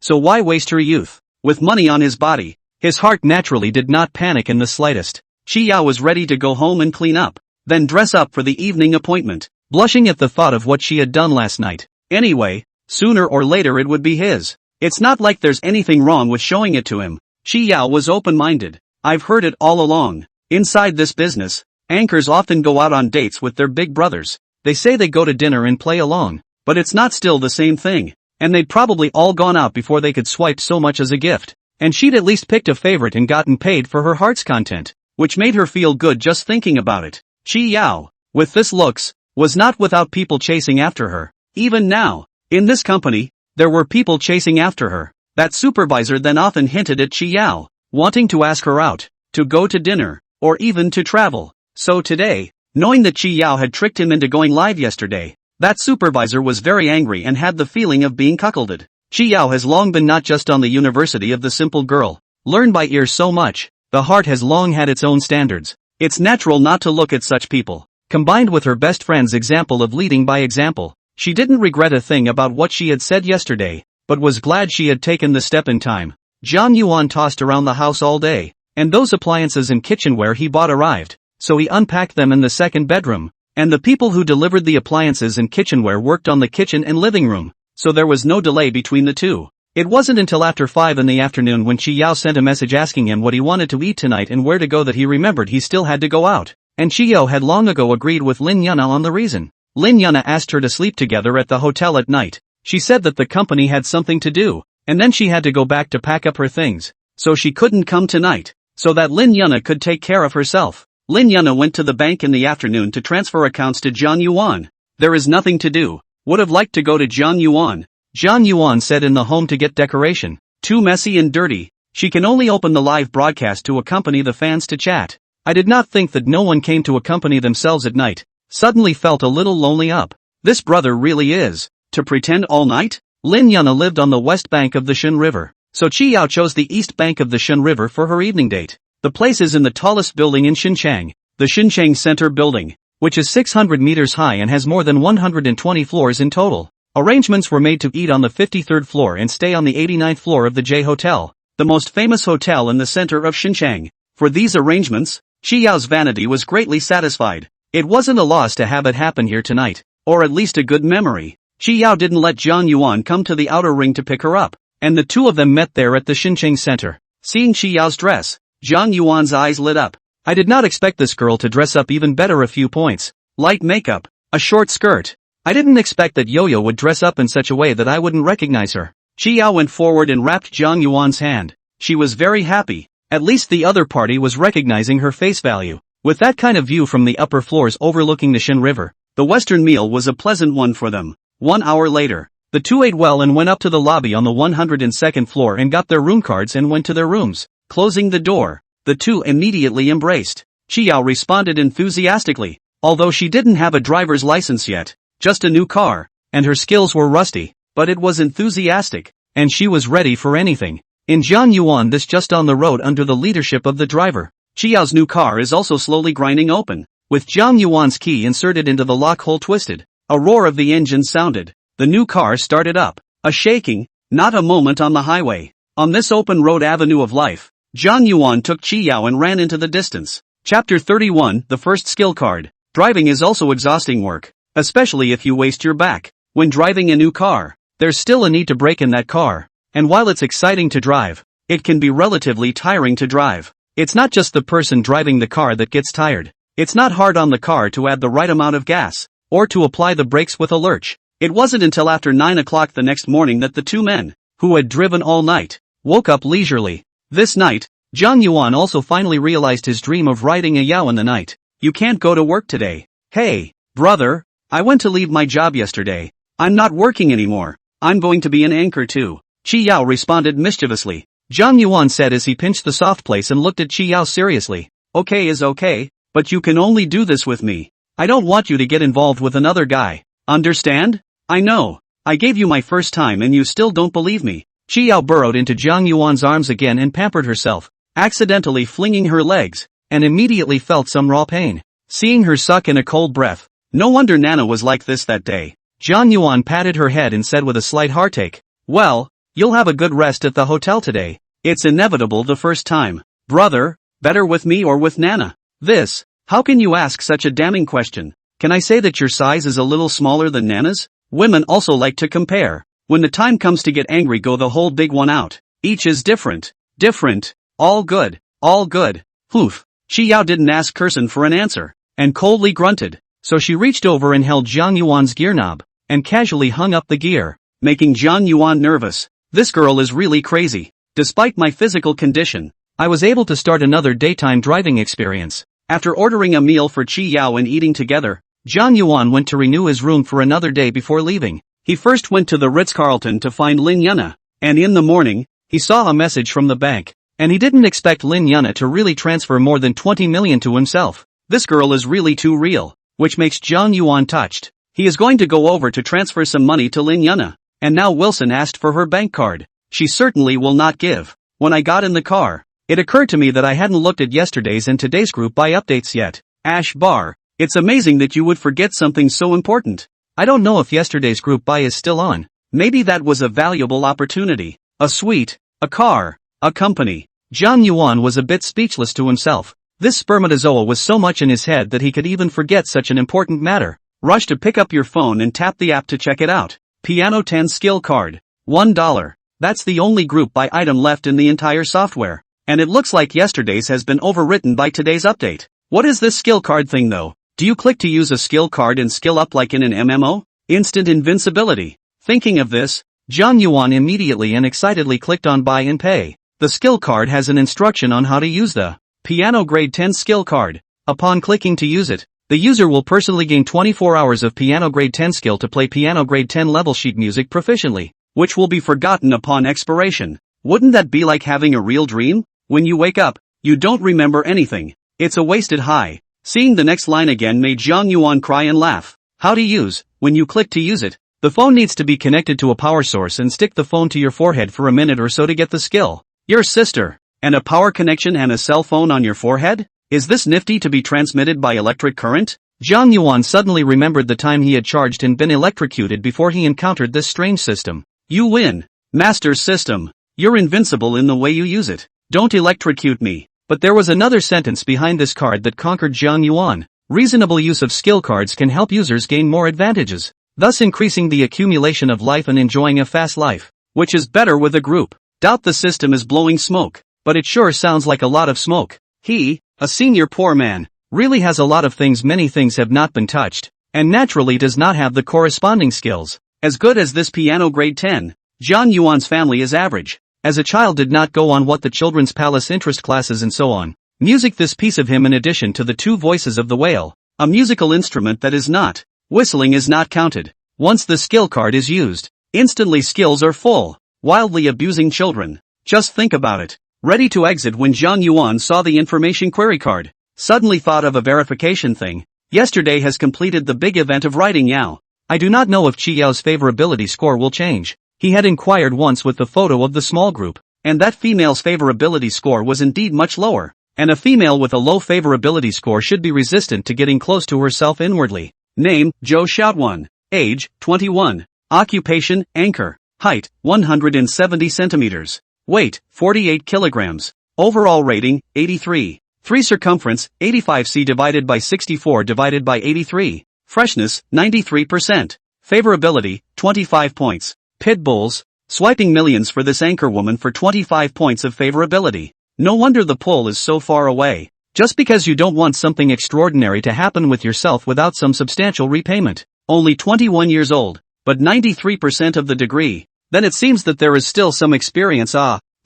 Speaker 1: So why waste her youth? With money on his body, his heart naturally did not panic in the slightest. Qi Yao was ready to go home and clean up, then dress up for the evening appointment, blushing at the thought of what she had done last night. Anyway, sooner or later it would be his. It's not like there's anything wrong with showing it to him. Qi Yao was open-minded. I've heard it all along. Inside this business, anchors often go out on dates with their big brothers. They say they go to dinner and play along, but it's not still the same thing. And they'd probably all gone out before they could swipe so much as a gift. And she'd at least picked a favorite and gotten paid for her heart's content, which made her feel good just thinking about it. Qi Yao, with this looks, was not without people chasing after her. Even now, in this company, there were people chasing after her. That supervisor then often hinted at Qi Yao, wanting to ask her out, to go to dinner, or even to travel. So today, knowing that Qi Yao had tricked him into going live yesterday, that supervisor was very angry and had the feeling of being cuckolded. Qi Yao has long been not just on the University of the Simple Girl, learned by ear so much, the heart has long had its own standards. It's natural not to look at such people. Combined with her best friend's example of leading by example, she didn't regret a thing about what she had said yesterday, but was glad she had taken the step in time. Zhang Yuan tossed around the house all day, and those appliances and kitchenware he bought arrived, so he unpacked them in the second bedroom, and the people who delivered the appliances and kitchenware worked on the kitchen and living room, so there was no delay between the two. It wasn't until after 5 in the afternoon when Qi Yao sent a message asking him what he wanted to eat tonight and where to go that he remembered he still had to go out, and Qi Yao had long ago agreed with Lin Yuna on the reason. Lin Yuna asked her to sleep together at the hotel at night. She said that the company had something to do, and then she had to go back to pack up her things, so she couldn't come tonight, so that Lin Yuna could take care of herself. Lin Yuna went to the bank in the afternoon to transfer accounts to Zhang Yuan. There is nothing to do. Would have liked to go to Zhang Yuan. Zhang Yuan said in the home to get decoration. Too messy and dirty. She can only open the live broadcast to accompany the fans to chat. I did not think that no one came to accompany themselves at night. Suddenly felt a little lonely up. This brother really is. To pretend all night? Lin Yuna lived on the west bank of the Shun River, so Qi Yao chose the east bank of the Shun River for her evening date. The place is in the tallest building in Xinchang, the Xinchang Center Building, which is 600 meters high and has more than 120 floors in total. Arrangements were made to eat on the 53rd floor and stay on the 89th floor of the J Hotel, the most famous hotel in the center of Xinchang. For these arrangements, Qi Yao's vanity was greatly satisfied. It wasn't a loss to have it happen here tonight, or at least a good memory. Qi Yao didn't let Zhang Yuan come to the outer ring to pick her up, and the two of them met there at the Xinchang Center. Seeing Qi Yao's dress, Zhang Yuan's eyes lit up. I did not expect this girl to dress up even better. A few points. Light makeup, a short skirt. I didn't expect that Yo-Yo would dress up in such a way that I wouldn't recognize her. Qi Yao went forward and wrapped Zhang Yuan's hand. She was very happy. At least the other party was recognizing her face value. With that kind of view from the upper floors overlooking the Shin River, the western meal was a pleasant one for them. 1 hour later, the two ate well and went up to the lobby on the 102nd floor and got their room cards and went to their rooms. Closing the door, the two immediately embraced. Qi Yao responded enthusiastically, although she didn't have a driver's license yet, just a new car, and her skills were rusty, but it was enthusiastic, and she was ready for anything. In Zhang Yuan, this just on the road under the leadership of the driver. Qi Yao's new car is also slowly grinding open, with Zhang Yuan's key inserted into the lock hole twisted. A roar of the engine sounded. The new car started up. A shaking, not a moment on the highway. On this open road avenue of life, Zhang Yuan took Qi Yao and ran into the distance. Chapter 31, the first skill card. Driving is also exhausting work, especially if you waste your back. When driving a new car, there's still a need to brake in that car, and while it's exciting to drive, it can be relatively tiring to drive. It's not just the person driving the car that gets tired. It's not hard on the car to add the right amount of gas, or to apply the brakes with a lurch. It wasn't until after 9 o'clock the next morning that the two men, who had driven all night, woke up leisurely. This night, Zhang Yuan also finally realized his dream of riding a Yao in the night. You can't go to work today. Hey, brother, I went to leave my job yesterday. I'm not working anymore. I'm going to be an anchor too. Qi Yao responded mischievously. Zhang Yuan said as he pinched the soft place and looked at Qi Yao seriously. Okay is okay, but you can only do this with me. I don't want you to get involved with another guy. Understand? I know. I gave you my first time and you still don't believe me. Qi Yao burrowed into Zhang Yuan's arms again and pampered herself, accidentally flinging her legs, and immediately felt some raw pain. seeing her suck in a cold breath. No wonder Nana was like this that day. John Yuan patted her head and said with a slight heartache, "Well, you'll have a good rest at the hotel today. It's inevitable the first time. Brother, better with me or with Nana?" This, how can you ask such a damning question? Can I say that your size is a little smaller than Nana's? Women also like to compare. When the time comes to get angry, go the whole big one out. Each is different. Different. All good. All good. Poof. Chi Yao didn't ask Kirsten for an answer, and coldly grunted. So she reached over and held Zhang Yuan's gear knob, and casually hung up the gear, making Zhang Yuan nervous. This girl is really crazy. Despite my physical condition, I was able to start another daytime driving experience. After ordering a meal for Chi Yao and eating together, Zhang Yuan went to renew his room for another day before leaving. He first went to the Ritz-Carlton to find Lin Yuna, and in the morning, he saw a message from the bank, and he didn't expect Lin Yuna to really transfer more than 20 million to himself. This girl is really too real, which makes Zhang Yuan touched. He is going to go over to transfer some money to Lin Yuna, and now Wilson asked for her bank card. She certainly will not give. When I got in the car, it occurred to me that I hadn't looked at yesterday's and today's group buy updates yet. Ash bar, it's amazing that you would forget something so important. I don't know if yesterday's group buy is still on. Maybe that was a valuable opportunity. A suite, a car, a company. Zhang Yuan was a bit speechless to himself. This spermatozoa was so much in his head that he could even forget such an important matter. Rush to pick up your phone and tap the app to check it out. Piano 10 skill card. $1. That's the only group buy item left in the entire software. And it looks like yesterday's has been overwritten by today's update. What is this skill card thing though? Do you click to use a skill card and skill up like in an MMO? Instant invincibility. Thinking of this, Zhang Yuan immediately and excitedly clicked on buy and pay. The skill card has an instruction on how to use the Piano Grade 10 skill card. Upon clicking to use it, the user will personally gain 24 hours of Piano Grade 10 skill to play Piano Grade 10 level sheet music proficiently, which will be forgotten upon expiration. Wouldn't that be like having a real dream? When you wake up, you don't remember anything. It's a wasted high. Seeing the next line again made Zhang Yuan cry and laugh. How to use. When you click to use it, the phone needs to be connected to a power source and stick the phone to your forehead for a minute or so to get the skill. Your sister. And a power connection and a cell phone on your forehead? Is this nifty to be transmitted by electric current? Zhang Yuan suddenly remembered the time he had charged and been electrocuted before he encountered this strange system. You win. Master system. You're invincible in the way you use it. Don't electrocute me. But there was another sentence behind this card that conquered Zhang Yuan. Reasonable use of skill cards can help users gain more advantages, thus increasing the accumulation of life and enjoying a fast life, which is better with a group. Doubt the system is blowing smoke, but it sure sounds like a lot of smoke. He, a senior poor man, really has a lot of things. Many things have not been touched, and naturally does not have the corresponding skills. As good as this Piano Grade 10, Zhang Yuan's family is average. As a child did not go on what the Children's Palace interest classes and so on. Music. This piece of him in addition to the two voices of the whale, a musical instrument that is not. Whistling is not counted. Once the skill card is used, instantly skills are full. Wildly abusing children. Just think about it. Ready to exit when Zhang Yuan saw the information query card. Suddenly thought of a verification thing. Yesterday has completed the big event of writing Yao. I do not know if Chi Yao's favorability score will change. He had inquired once with the photo of the small group, and that female's favorability score was indeed much lower. And a female with a low favorability score should be resistant to getting close to herself inwardly. Name, Zhou Xiaoduan. Age, 21. Occupation, anchor. Height, 170 centimeters. Weight, 48 kilograms. Overall rating, 83. 3 circumference, 85 divided by 64 divided by 83. Freshness, 93%. Favorability, 25 points. Pit bulls, swiping millions for this anchor woman for 25 points of favorability. No wonder the pull is so far away. Just because you don't want something extraordinary to happen with yourself without some substantial repayment. Only 21 years old, but 93% of the degree. Then it seems that there is still some experience.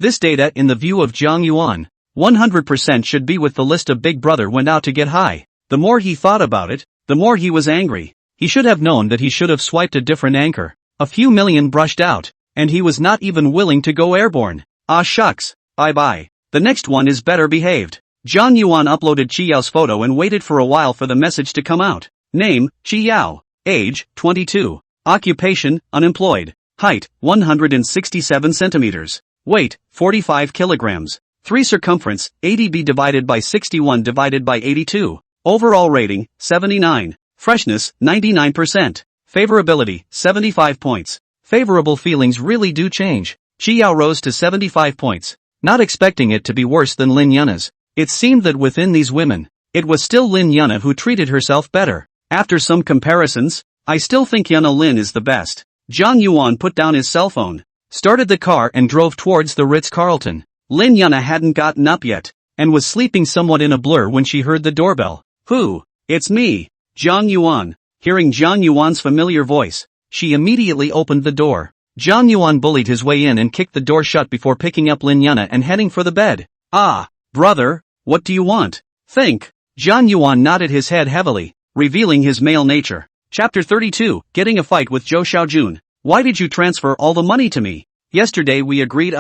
Speaker 1: This data in the view of Zhang Yuan, 100% should be with the list of Big Brother went out to get high. The more he thought about it, the more he was angry. He should have known that he should have swiped a different anchor. A few million brushed out, and he was not even willing to go airborne. Ah shucks, bye-bye. The next one is better behaved. Zhang Yuan uploaded Chi Yao's photo and waited for a while for the message to come out. Name, Chi Yao. Age, 22. Occupation, unemployed. Height, 167 centimeters. Weight, 45 kilograms. 3 circumference, 80b divided by 61 divided by 82. Overall rating, 79. Freshness, 99%. Favorability, 75 points. Favorable feelings really do change. Chiao rose to 75 points. Not expecting it to be worse than Lin Yuna's. It seemed that within these women, it was still Lin Yuna who treated herself better. After some comparisons, I still think Yuna Lin is the best. Zhang Yuan put down his cell phone, started the car and drove towards the Ritz-Carlton. Lin Yuna hadn't gotten up yet, and was sleeping somewhat in a blur when she heard the doorbell. Who? It's me, Zhang Yuan. Hearing Zhang Yuan's familiar voice, she immediately opened the door. Zhang Yuan bullied his way in and kicked the door shut before picking up Lin Yuna and heading for the bed. Ah, brother, what do you want? Think. Zhang Yuan nodded his head heavily, revealing his male nature. Chapter 32, Getting a Fight with Zhou Xiaojun. Why did you transfer all the money to me? Yesterday we agreed.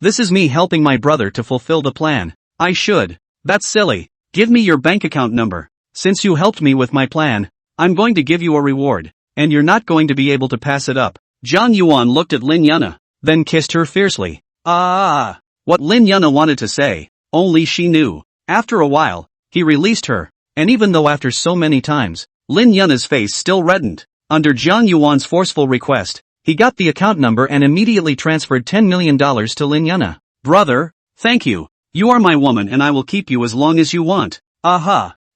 Speaker 1: This is me helping my brother to fulfill the plan. I should. That's silly. Give me your bank account number. Since you helped me with my plan, I'm going to give you a reward, and you're not going to be able to pass it up. Zhang Yuan looked at Lin Yuna, then kissed her fiercely. What Lin Yuna wanted to say, only she knew. After a while, he released her, and even though after so many times, Lin Yuna's face still reddened. Under Zhang Yuan's forceful request, he got the account number and immediately transferred $10 million to Lin Yuna. Brother, thank you. You are my woman and I will keep you as long as you want.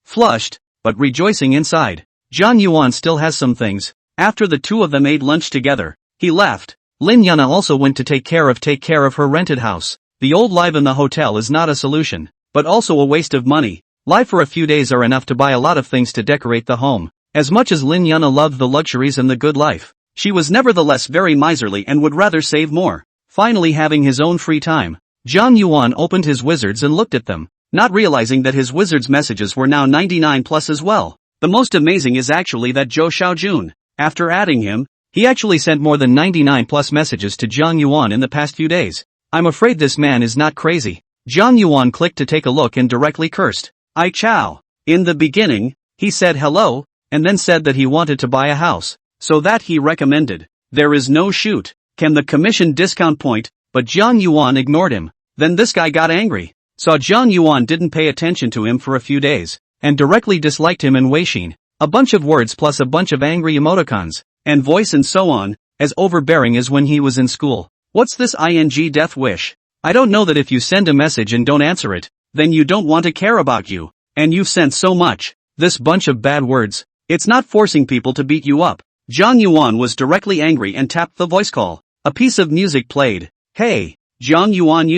Speaker 1: Flushed, but rejoicing inside. Zhang Yuan still has some things. After the two of them ate lunch together, he left. Lin Yuna also went to take care of her rented house. The old life in the hotel is not a solution, but also a waste of money. Life for a few days are enough to buy a lot of things to decorate the home. As much as Lin Yuna loved the luxuries and the good life, she was nevertheless very miserly and would rather save more. Finally having his own free time, Zhang Yuan opened his wizards and looked at them, not realizing that his wizard's messages were now 99 plus as well. The most amazing is actually that Zhou Xiaojun, after adding him, he actually sent more than 99 plus messages to Zhang Yuan in the past few days. I'm afraid this man is not crazy. Zhang Yuan clicked to take a look and directly cursed. Chow. In the beginning, he said hello, and then said that he wanted to buy a house, so that he recommended. There is no shoot. Can the commission discount point? But Zhang Yuan ignored him. Then this guy got angry. Saw Zhang Yuan didn't pay attention to him for a few days, and directly disliked him in Weixin. A bunch of words plus a bunch of angry emoticons, and voice and so on, as overbearing as when he was in school. What's this ing death wish? I don't know that if you send a message and don't answer it, then you don't want to care about you, and you've sent so much. This bunch of bad words. It's not forcing people to beat you up. Zhang Yuan was directly angry and tapped the voice call. A piece of music played. Hey, Zhang Yuan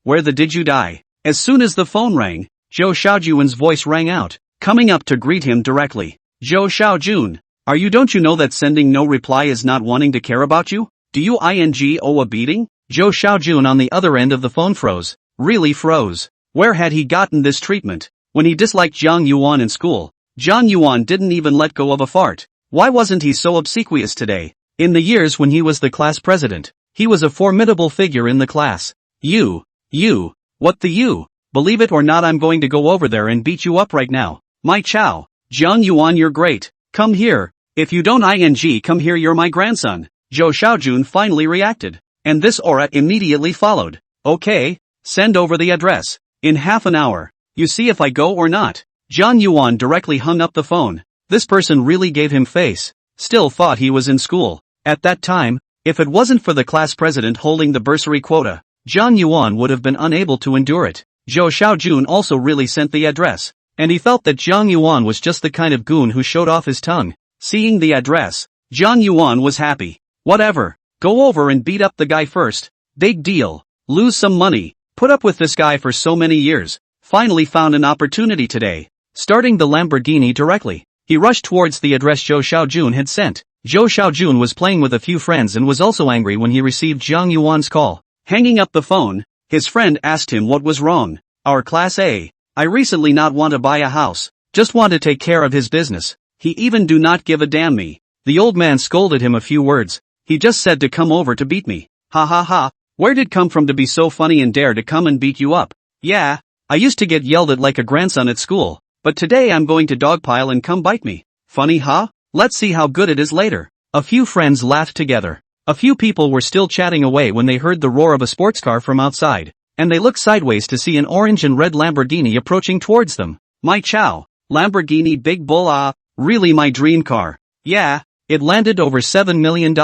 Speaker 1: where the did you die? As soon as the phone rang, Zhou Xiaojun's voice rang out, coming up to greet him directly. Zhou Xiaojun, don't you know that sending no reply is not wanting to care about you? Do you owe a beating? Zhou Xiaojun on the other end of the phone froze. Really froze. Where had he gotten this treatment? When he disliked Zhang Yuan in school, Zhang Yuan didn't even let go of a fart. Why wasn't he so obsequious today? In the years when he was the class president, he was a formidable figure in the class. What the you? Believe it or not, I'm going to go over there and beat you up right now. My chow. Zhang Yuan, you're great. Come here. If you don't come here, you're my grandson. Zhou Xiaojun finally reacted, and this aura immediately followed. Okay, send over the address. In half an hour. You see if I go or not. Zhang Yuan directly hung up the phone. This person really gave him face. Still thought he was in school. At that time, if it wasn't for the class president holding the bursary quota, Zhang Yuan would have been unable to endure it. Zhou Xiaojun also really sent the address, and he felt that Zhang Yuan was just the kind of goon who showed off his tongue. Seeing the address, Zhang Yuan was happy. Whatever. Go over and beat up the guy first. Big deal. Lose some money. Put up with this guy for so many years. Finally found an opportunity today. Starting the Lamborghini directly, he rushed towards the address Zhou Xiaojun had sent. Zhou Xiaojun was playing with a few friends and was also angry when he received Zhang Yuan's call. Hanging up the phone, his friend asked him what was wrong. Our class A. I recently not want to buy a house. Just want to take care of his business. He even do not give a damn me. The old man scolded him a few words. He just said to come over to beat me. Ha ha ha. Where did come from to be so funny and dare to come and beat you up? Yeah, I used to get yelled at like a grandson at school, but today I'm going to dogpile and come bite me. Funny huh? Let's see how good it is later. A few friends laughed together. A few people were still chatting away when they heard the roar of a sports car from outside, and they looked sideways to see an orange and red Lamborghini approaching towards them. My chow. Lamborghini Big Bull, really my dream car. Yeah, it landed over $7 million.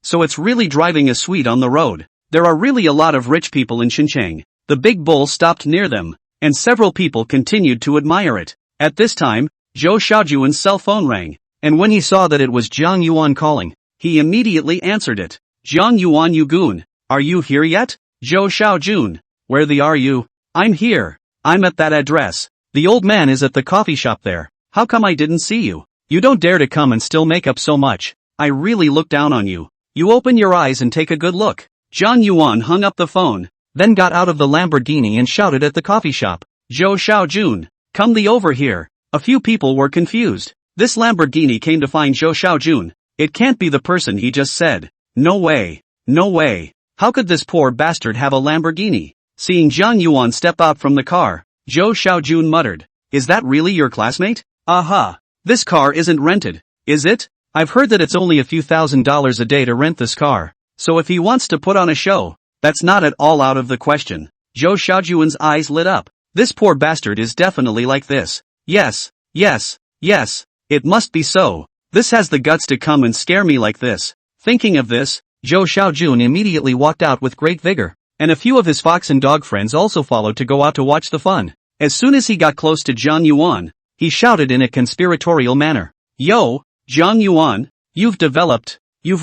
Speaker 1: So it's really driving a sweet on the road. There are really a lot of rich people in Xinjiang. The Big Bull stopped near them, and several people continued to admire it. At this time, Zhou Xiaojuan's cell phone rang, and when he saw that it was Jiang Yuan calling, he immediately answered it. Jiang Yuan, you goon, are you here yet? Zhou Xiaojun, where the are you? I'm here. I'm at that address. The old man is at the coffee shop there. How come I didn't see you? You don't dare to come and still make up so much. I really look down on you. You open your eyes and take a good look. Jiang Yuan hung up the phone, then got out of the Lamborghini and shouted at the coffee shop. Zhou Xiaojun, come thee over here. A few people were confused. This Lamborghini came to find Zhou Xiaojun. It can't be the person he just said. No way. No way. How could this poor bastard have a Lamborghini? Seeing Jiang Yuan step out from the car, Zhou Xiaojun muttered. Is that really your classmate? Aha. This car isn't rented, is it? I've heard that it's only a few $1,000s a day to rent this car. So if he wants to put on a show, that's not at all out of the question. Zhou Xiaojuan's eyes lit up. This poor bastard is definitely like this. Yes, yes, yes, it must be so. This has the guts to come and scare me like this. Thinking of this, Zhou Xiaojun immediately walked out with great vigor, and a few of his fox and dog friends also followed to go out to watch the fun. As soon as he got close to Jiang Yuan, he shouted in a conspiratorial manner. Yo, Jiang Yuan, you've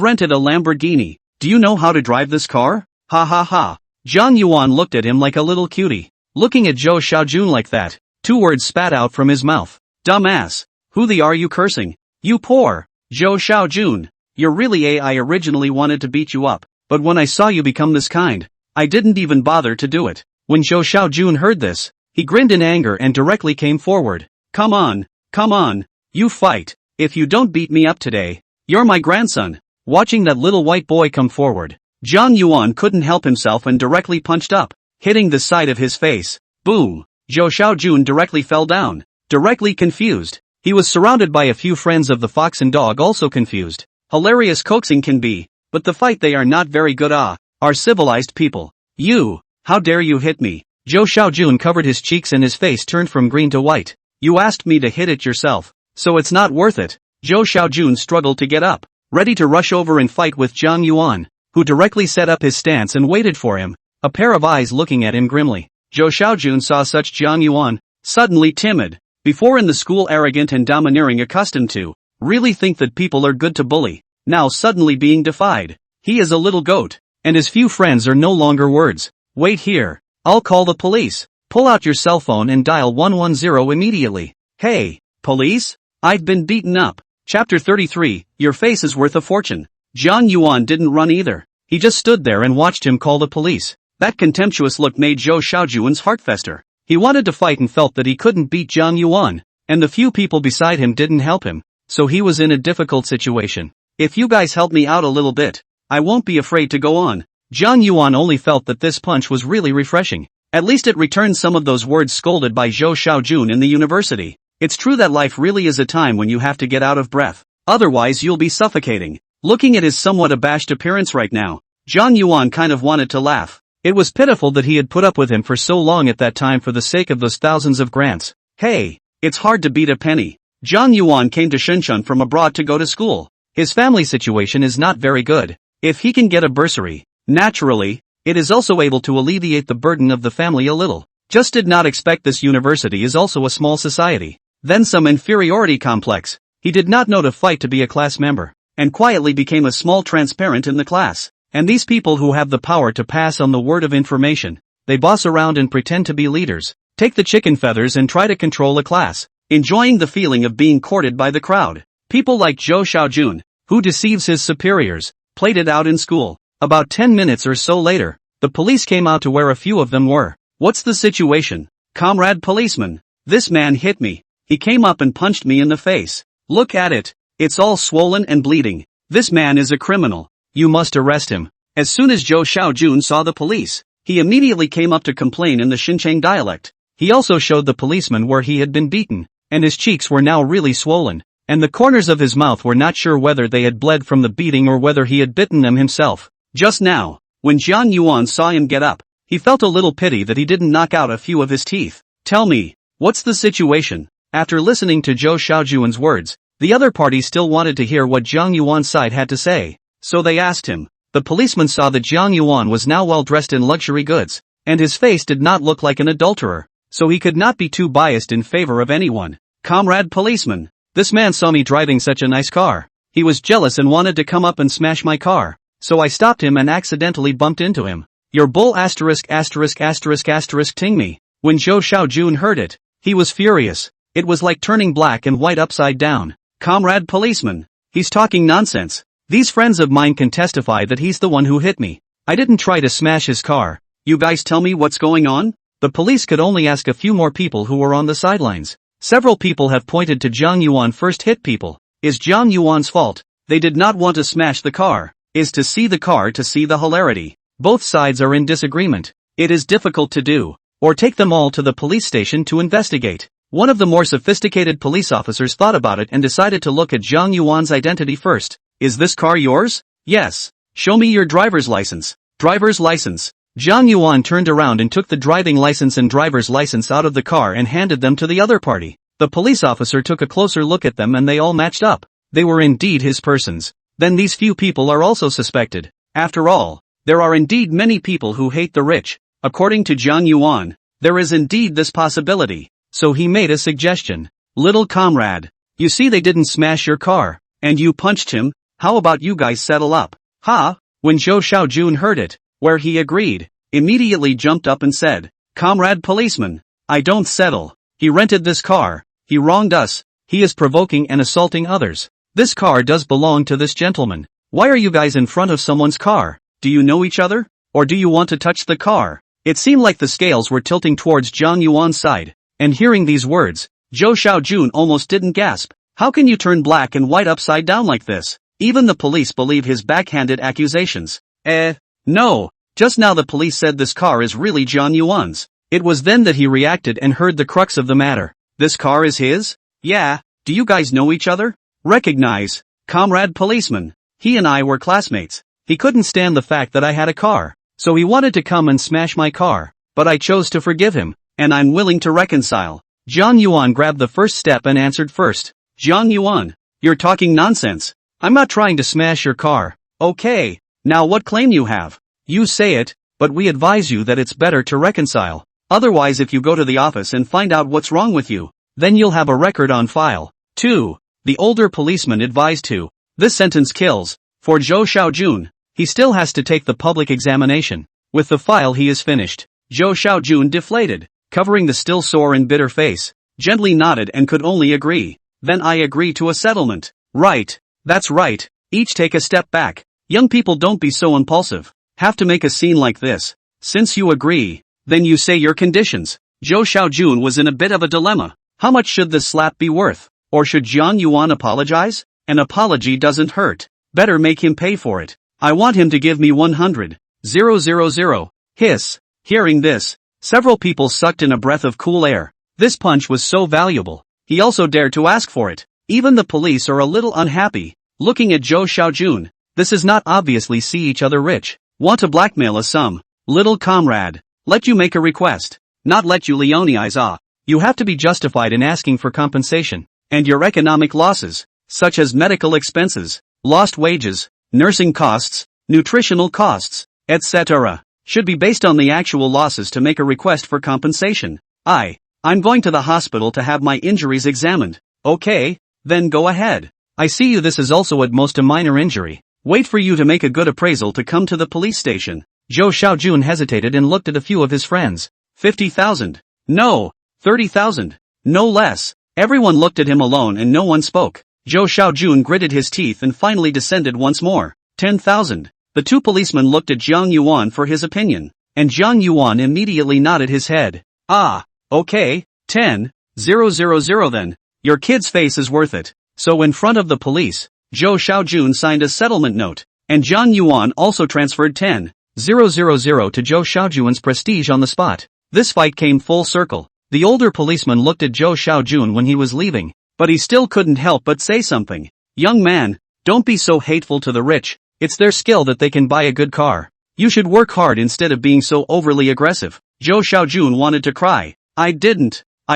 Speaker 1: rented a Lamborghini. Do you know how to drive this car? Ha ha ha. Jiang Yuan looked at him like a little cutie. Looking at Zhou Xiaojun like that, 2 words spat out from his mouth. Dumbass. Who the are you cursing? You poor Zhou Xiaojun. You're really I originally wanted to beat you up, but when I saw you become this kind, I didn't even bother to do it. When Zhou Xiaojun heard this, he grinned in anger and directly came forward. Come on, you fight. If you don't beat me up today, you're my grandson. Watching that little white boy come forward, Jiang Yuan couldn't help himself and directly punched up, hitting the side of his face. Boom! Zhou Xiaojun directly fell down, directly confused. He was surrounded by a few friends of the fox and dog also confused. Hilarious coaxing can be, but the fight they are not very good are civilized people. You, how dare you hit me? Zhou Xiaojun covered his cheeks and his face turned from green to white. You asked me to hit it yourself, so it's not worth it. Zhou Xiaojun struggled to get up, ready to rush over and fight with Jiang Yuan, who directly set up his stance and waited for him, a pair of eyes looking at him grimly. Zhou Xiaojun saw such Jiang Yuan, suddenly timid, before in the school arrogant and domineering accustomed to, really think that people are good to bully, now suddenly being defied. He is a little goat, and his few friends are no longer words. Wait here, I'll call the police. Pull out your cell phone and dial 110 immediately. Hey, police? I've been beaten up. Chapter 33, Your face is worth a fortune. Jiang Yuan didn't run either. He just stood there and watched him call the police. That contemptuous look made Zhou Xiaojuan's heart fester. He wanted to fight and felt that he couldn't beat Jiang Yuan, and the few people beside him didn't help him, so he was in a difficult situation. If you guys help me out a little bit, I won't be afraid to go on. Jiang Yuan only felt that this punch was really refreshing. At least it returned some of those words scolded by Zhou Xiaojun in the university. It's true that life really is a time when you have to get out of breath. Otherwise you'll be suffocating. Looking at his somewhat abashed appearance right now, Jiang Yuan kind of wanted to laugh. It was pitiful that he had put up with him for so long at that time for the sake of those thousands of grants. Hey, it's hard to beat a penny. Jiang Yuan came to Shenzhen from abroad to go to school. His family situation is not very good. If he can get a bursary, naturally, it is also able to alleviate the burden of the family a little. Just did not expect this university is also a small society. Then some inferiority complex. He did not know to fight to be a class member, and quietly became a small transparent in the class. And these people who have the power to pass on the word of information, they boss around and pretend to be leaders, take the chicken feathers and try to control a class, enjoying the feeling of being courted by the crowd. People like Zhou Xiaojun, who deceives his superiors, played it out in school. About 10 minutes or so later, the police came out to where a few of them were. What's the situation? Comrade policeman, this man hit me. He came up and punched me in the face. Look at it. It's all swollen and bleeding. This man is a criminal. You must arrest him. As soon as Zhou Xiaojun saw the police, he immediately came up to complain in the Xinjiang dialect. He also showed the policeman where he had been beaten, and his cheeks were now really swollen, and the corners of his mouth were not sure whether they had bled from the beating or whether he had bitten them himself. Just now, when Jiang Yuan saw him get up, he felt a little pity that he didn't knock out a few of his teeth. Tell me, what's the situation? After listening to Zhou Xiaojun's words, the other party still wanted to hear what Jiang Yuan's side had to say, so they asked him. The policeman saw that Jiang Yuan was now well dressed in luxury goods, and his face did not look like an adulterer, so he could not be too biased in favor of anyone. Comrade policeman, this man saw me driving such a nice car. He was jealous and wanted to come up and smash my car, so I stopped him and accidentally bumped into him. Your bull ******* ting me. When Zhou Xiaojun heard it, he was furious. It was like turning black and white upside down. Comrade policeman, he's talking nonsense. These friends of mine can testify that he's the one who hit me. I didn't try to smash his car. You guys tell me what's going on? The police could only ask a few more people who were on the sidelines. Several people have pointed to Jiang Yuan first hit people. Is Jiang Yuan's fault? They did not want to smash the car. Is to see the car to see the hilarity. Both sides are in disagreement. It is difficult to do. Or take them all to the police station to investigate. One of the more sophisticated police officers thought about it and decided to look at Jiang Yuan's identity first. Is this car yours? Yes. Show me your driver's license. Driver's license. Jiang Yuan turned around and took the driving license and driver's license out of the car and handed them to the other party. The police officer took a closer look at them and they all matched up. They were indeed his persons. Then these few people are also suspected. After all, there are indeed many people who hate the rich. According to Jiang Yuan, there is indeed this possibility. So he made a suggestion. Little comrade, you see they didn't smash your car, and you punched him, how about you guys settle up? Ha! When Zhou Xiaojun heard it, where he agreed, immediately jumped up and said, Comrade policeman, I don't settle. He rented this car, he wronged us, he is provoking and assaulting others. This car does belong to this gentleman. Why are you guys in front of someone's car? Do you know each other? Or do you want to touch the car? It seemed like the scales were tilting towards Jiang Yuan's side. And hearing these words, Zhou Xiaojun almost didn't gasp. How can you turn black and white upside down like this? Even the police believe his backhanded accusations. No. Just now the police said this car is really Jiang Yuan's. It was then that he reacted and heard the crux of the matter. This car is his? Yeah. Do you guys know each other? Recognize. Comrade policeman. He and I were classmates. He couldn't stand the fact that I had a car, so he wanted to come and smash my car. But I chose to forgive him. And I'm willing to reconcile. Jiang Yuan grabbed the first step and answered first. Jiang Yuan, you're talking nonsense. I'm not trying to smash your car. Okay, now what claim you have? You say it, but we advise you that it's better to reconcile. Otherwise if you go to the office and find out what's wrong with you, then you'll have a record on file. 2. The older policeman advised to. This sentence kills. For Zhou Xiaojun, he still has to take the public examination. With the file he is finished. Zhou Xiaojun deflated. Covering the still sore and bitter face, gently nodded and could only agree. Then I agree to a settlement. Right. That's right. Each take a step back. Young people don't be so impulsive. Have to make a scene like this. Since you agree, then you say your conditions. Zhou Xiaojun was in a bit of a dilemma. How much should this slap be worth? Or should Jiang Yuan apologize? An apology doesn't hurt. Better make him pay for it. I want him to give me 100,000. Hiss. Hearing this, several people sucked in a breath of cool air. This punch was so valuable. He also dared to ask for it. Even the police are a little unhappy. Looking at Zhou Xiaojun, this is not obviously see each other rich. Want to blackmail a sum. Little comrade. Let you make a request. Not let you Leoneize off. You have to be justified in asking for compensation. And your economic losses, such as medical expenses, lost wages, nursing costs, nutritional costs, etc., should be based on the actual losses to make a request for compensation. I'm going to the hospital to have my injuries examined. Okay, then go ahead. I see you this is also at most a minor injury. Wait for you to make a good appraisal to come to the police station. Zhou Xiaojun hesitated and looked at a few of his friends. 50,000. No. 30,000. No less. Everyone looked at him alone and no one spoke. Zhou Xiaojun gritted his teeth and finally descended once more. 10,000. The two policemen looked at Jiang Yuan for his opinion, and Jiang Yuan immediately nodded his head. Okay, 10,000 then. Your kid's face is worth it. So in front of the police, Zhou Xiaojun signed a settlement note, and Jiang Yuan also transferred 10,000 to Zhou Xiaojun's prestige on the spot. This fight came full circle. The older policeman looked at Zhou Xiaojun when he was leaving, but he still couldn't help but say something. Young man, don't be so hateful to the rich. It's their skill that they can buy a good car. You should work hard instead of being so overly aggressive. Zhou Xiaojun wanted to cry. I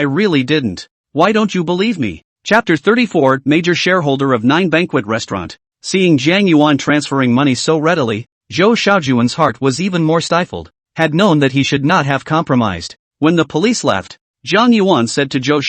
Speaker 1: really didn't. Why don't you believe me? Chapter 34, Major Shareholder of 9 Banquet Restaurant. Seeing Jiang Yuan transferring money so readily, Zhou Xiaojuan's heart was even more stifled. Had known that he should not have compromised. When the police left, Jiang Yuan said to Zhou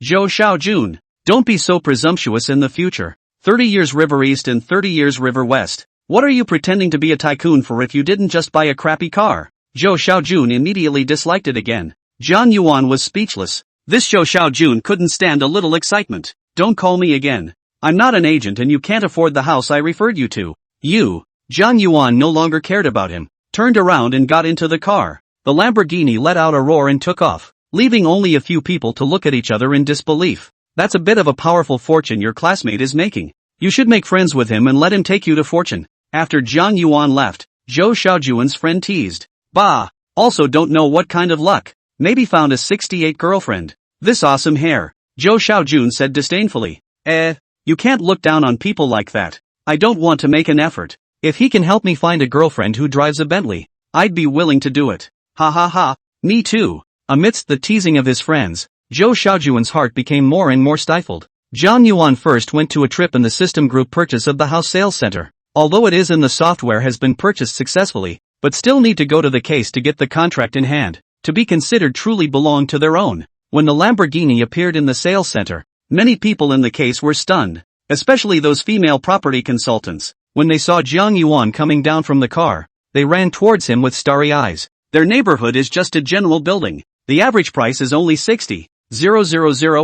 Speaker 1: Xiaojun, don't be so presumptuous in the future. 30 years River East and 30 years River West. What are you pretending to be a tycoon for if you didn't just buy a crappy car? Zhou Xiaojun immediately disliked it again. Jiang Yuan was speechless. This Zhou Xiaojun couldn't stand a little excitement. Don't call me again. I'm not an agent and you can't afford the house I referred you to. Jiang Yuan no longer cared about him, turned around and got into the car. The Lamborghini let out a roar and took off, leaving only a few people to look at each other in disbelief. That's a bit of a powerful fortune your classmate is making. You should make friends with him and let him take you to fortune. After Jiang Yuan left, Zhou Xiaojuan's friend teased. Bah, also don't know what kind of luck. Maybe found a 68 girlfriend. This awesome hair. Zhou Xiaojun said disdainfully. You can't look down on people like that. I don't want to make an effort. If he can help me find a girlfriend who drives a Bentley, I'd be willing to do it. Ha ha ha, me too. Amidst the teasing of his friends, Zhou Xiaojuan's heart became more and more stifled. Jiang Yuan first went to a trip in the system group purchase of the house sales center. Although it is in the software has been purchased successfully, but still need to go to the case to get the contract in hand, to be considered truly belong to their own. When the Lamborghini appeared in the sales center, many people in the case were stunned, especially those female property consultants. When they saw Jiang Yuan coming down from the car, they ran towards him with starry eyes. Their neighborhood is just a general building. The average price is only 60,000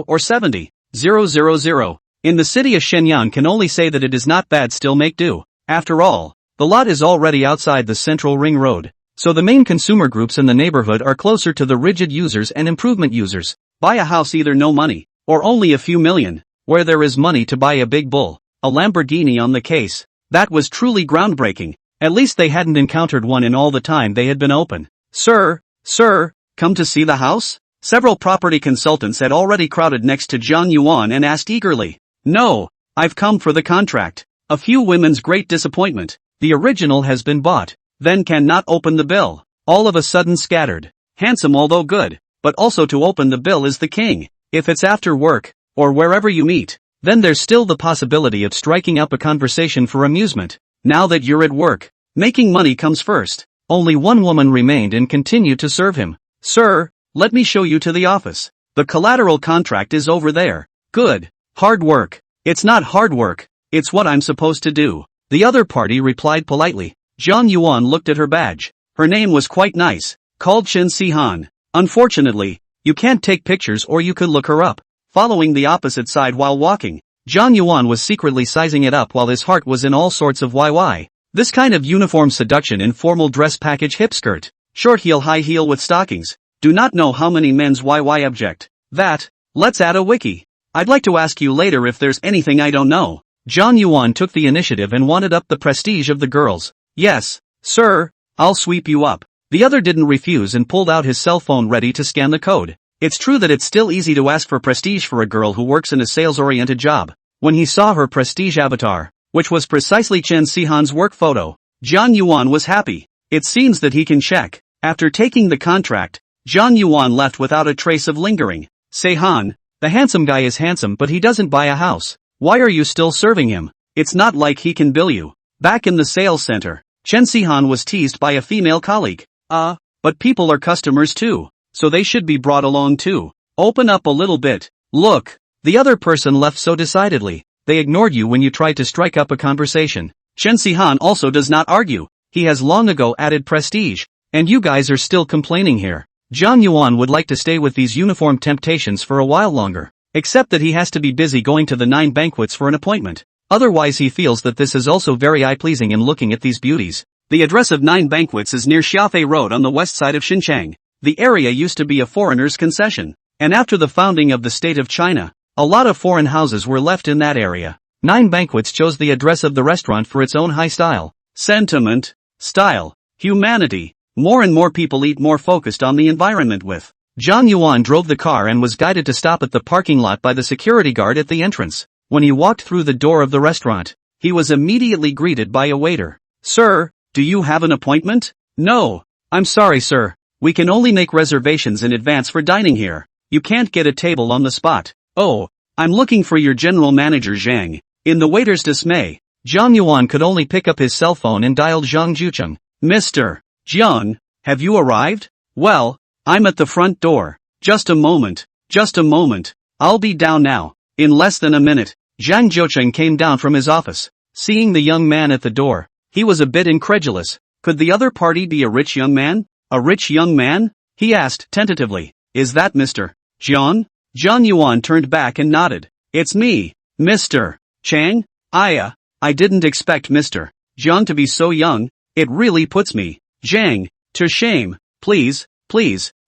Speaker 1: or 70,000. In the city of Shenyang can only say that it is not bad, still make do. After all, the lot is already outside the central ring road, so the main consumer groups in the neighborhood are closer to the rigid users and improvement users. Buy a house either no money, or only a few million, where there is money to buy a big bull, a Lamborghini on the case. That was truly groundbreaking. At least they hadn't encountered one in all the time they had been open. Sir, come to see the house? Several property consultants had already crowded next to Jiang Yuan and asked eagerly. No, I've come for the contract. A few women's great disappointment. The original has been bought, then cannot open the bill. All of a sudden scattered. Handsome although good, but also to open the bill is the king. If it's after work, or wherever you meet, then there's still the possibility of striking up a conversation for amusement. Now that you're at work, making money comes first. Only one woman remained and continued to serve him. Sir, let me show you to the office. The collateral contract is over there. Good. Hard work. It's not hard work, it's what I'm supposed to do. The other party replied politely. Jiang Yuan looked at her badge. Her name was quite nice, called Chen Sihan. Unfortunately, you can't take pictures or you could look her up. Following the opposite side while walking, Jiang Yuan was secretly sizing it up while his heart was in all sorts of YY. This kind of uniform seduction in formal dress package, hip skirt, short heel, high heel with stockings. Do not know how many men's YY object. That, let's add a wiki. I'd like to ask you later if there's anything I don't know. Jiang Yuan took the initiative and wanted up the prestige of the girls. Yes, sir, I'll sweep you up. The other didn't refuse and pulled out his cell phone ready to scan the code. It's true that it's still easy to ask for prestige for a girl who works in a sales-oriented job. When he saw her prestige avatar, which was precisely Chen Sihan's work photo, Jiang Yuan was happy. It seems that he can check. After taking the contract, Jiang Yuan left without a trace of lingering. Sihan, the handsome guy is handsome but he doesn't buy a house. Why are you still serving him? It's not like he can bill you. Back in the sales center, Chen Sihan was teased by a female colleague. But people are customers too, so they should be brought along too. Open up a little bit. Look, the other person left so decidedly. They ignored you when you tried to strike up a conversation. Chen Sihan also does not argue. He has long ago added prestige. And you guys are still complaining here. Jiang Yuan would like to stay with these uniform temptations for a while longer. Except that he has to be busy going to the 9 banquets for an appointment. Otherwise he feels that this is also very eye-pleasing in looking at these beauties. The address of 9 banquets is near Xiaofei Road on the west side of Xinjiang. The area used to be a foreigner's concession. And after the founding of the state of China, a lot of foreign houses were left in that area. 9 banquets chose the address of the restaurant for its own high style. Sentiment, style, humanity. More and more people eat more focused on the environment with. Jiang Yuan drove the car and was guided to stop at the parking lot by the security guard at the entrance. When he walked through the door of the restaurant, he was immediately greeted by a waiter. Sir, do you have an appointment? No. I'm sorry sir, we can only make reservations in advance for dining here. You can't get a table on the spot. Oh, I'm looking for your general manager Zhang. In the waiter's dismay, Zhang Yuan could only pick up his cell phone and dialed Zhang Jucheng. Mr. Jiang, have you arrived? Well, I'm at the front door. Just a moment. I'll be down now. In less than a minute, Zhang Jucheng came down from his office. Seeing the young man at the door, he was a bit incredulous. Could the other party be a rich young man? A rich young man? He asked tentatively. Is that Mr. Jiang? Zhang Yuan turned back and nodded. It's me, Mr. Chang. I didn't expect Mr. Jiang to be so young. It really puts me, Zhang, to shame. Please,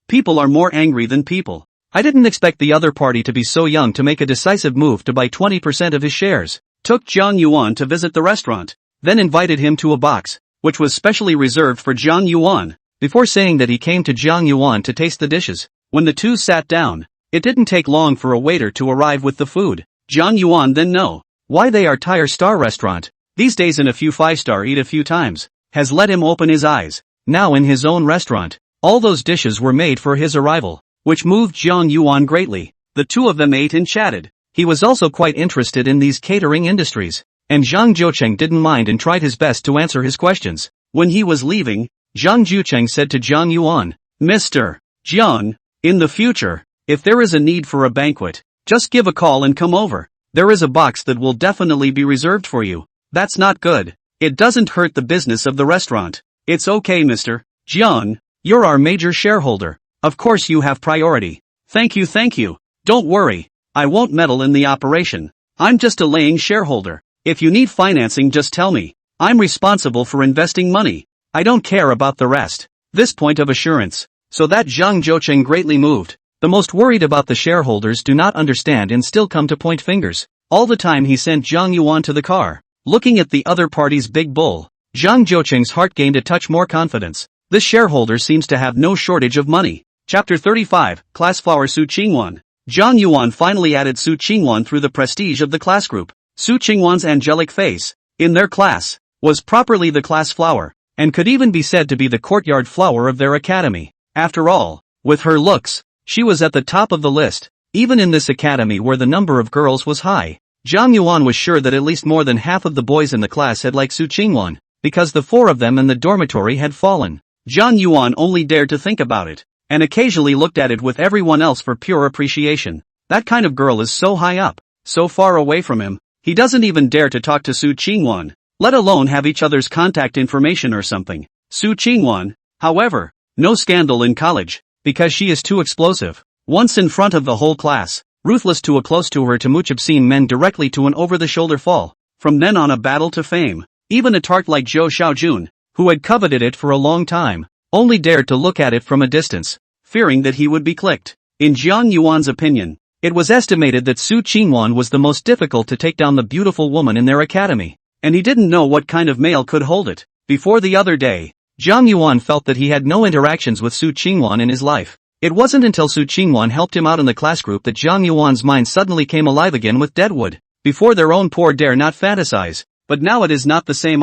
Speaker 1: people are more angry than people. I didn't expect the other party to be so young to make a decisive move to buy 20% of his shares. Took Zhang Yuan to visit the restaurant, then invited him to a box, which was specially reserved for Zhang Yuan, before saying that he came to Zhang Yuan to taste the dishes. When the two sat down, it didn't take long for a waiter to arrive with the food. Zhang Yuan then know why they are tier-star restaurant. These days in a few five-star eat a few times, has let him open his eyes. Now in his own restaurant, all those dishes were made for his arrival, which moved Zhang Yuan greatly. The two of them ate and chatted. He was also quite interested in these catering industries, and Zhang Jucheng didn't mind and tried his best to answer his questions. When he was leaving, Zhang Jucheng said to Zhang Yuan, Mr. Jiang, in the future, if there is a need for a banquet, just give a call and come over. There is a box that will definitely be reserved for you. That's not good. It doesn't hurt the business of the restaurant. It's okay, Mr. Jiang. You're our major shareholder. Of course you have priority. Thank you. Don't worry. I won't meddle in the operation. I'm just a laying shareholder. If you need financing, just tell me. I'm responsible for investing money. I don't care about the rest. This point of assurance. So that Zhang Jucheng greatly moved. The most worried about the shareholders do not understand and still come to point fingers. All the time he sent Zhang Yuan to the car. Looking at the other party's big bull, Zhang Jucheng's heart gained a touch more confidence. This shareholder seems to have no shortage of money. Chapter 35, Class Flower Su Qingwan. Zhang Yuan finally added Su Qingwan through the prestige of the class group. Su Qingwan's angelic face, in their class, was properly the class flower, and could even be said to be the courtyard flower of their academy. After all, with her looks, she was at the top of the list, even in this academy where the number of girls was high. Zhang Yuan was sure that at least more than half of the boys in the class had liked Su Qingwan, because the four of them in the dormitory had fallen. Zhang Yuan only dared to think about it, and occasionally looked at it with everyone else for pure appreciation. That kind of girl is so high up, so far away from him, he doesn't even dare to talk to Su Qingwan, let alone have each other's contact information or something. Su Qingwan, however, no scandal in college, because she is too explosive. Once in front of the whole class, ruthless too close to her to mooch obscene men directly to an over-the-shoulder fall. From then on a battle to fame. Even a tart like Zhou Xiaojun, who had coveted it for a long time, only dared to look at it from a distance, fearing that he would be clicked. In Zhang Yuan's opinion, it was estimated that Su Qingwan was the most difficult to take down the beautiful woman in their academy, and he didn't know what kind of male could hold it. Before the other day, Zhang Yuan felt that he had no interactions with Su Qingwan in his life. It wasn't until Su Qingwan helped him out in the class group that Zhang Yuan's mind suddenly came alive again with Deadwood. Before their own poor dare not fantasize, but now it is not the same.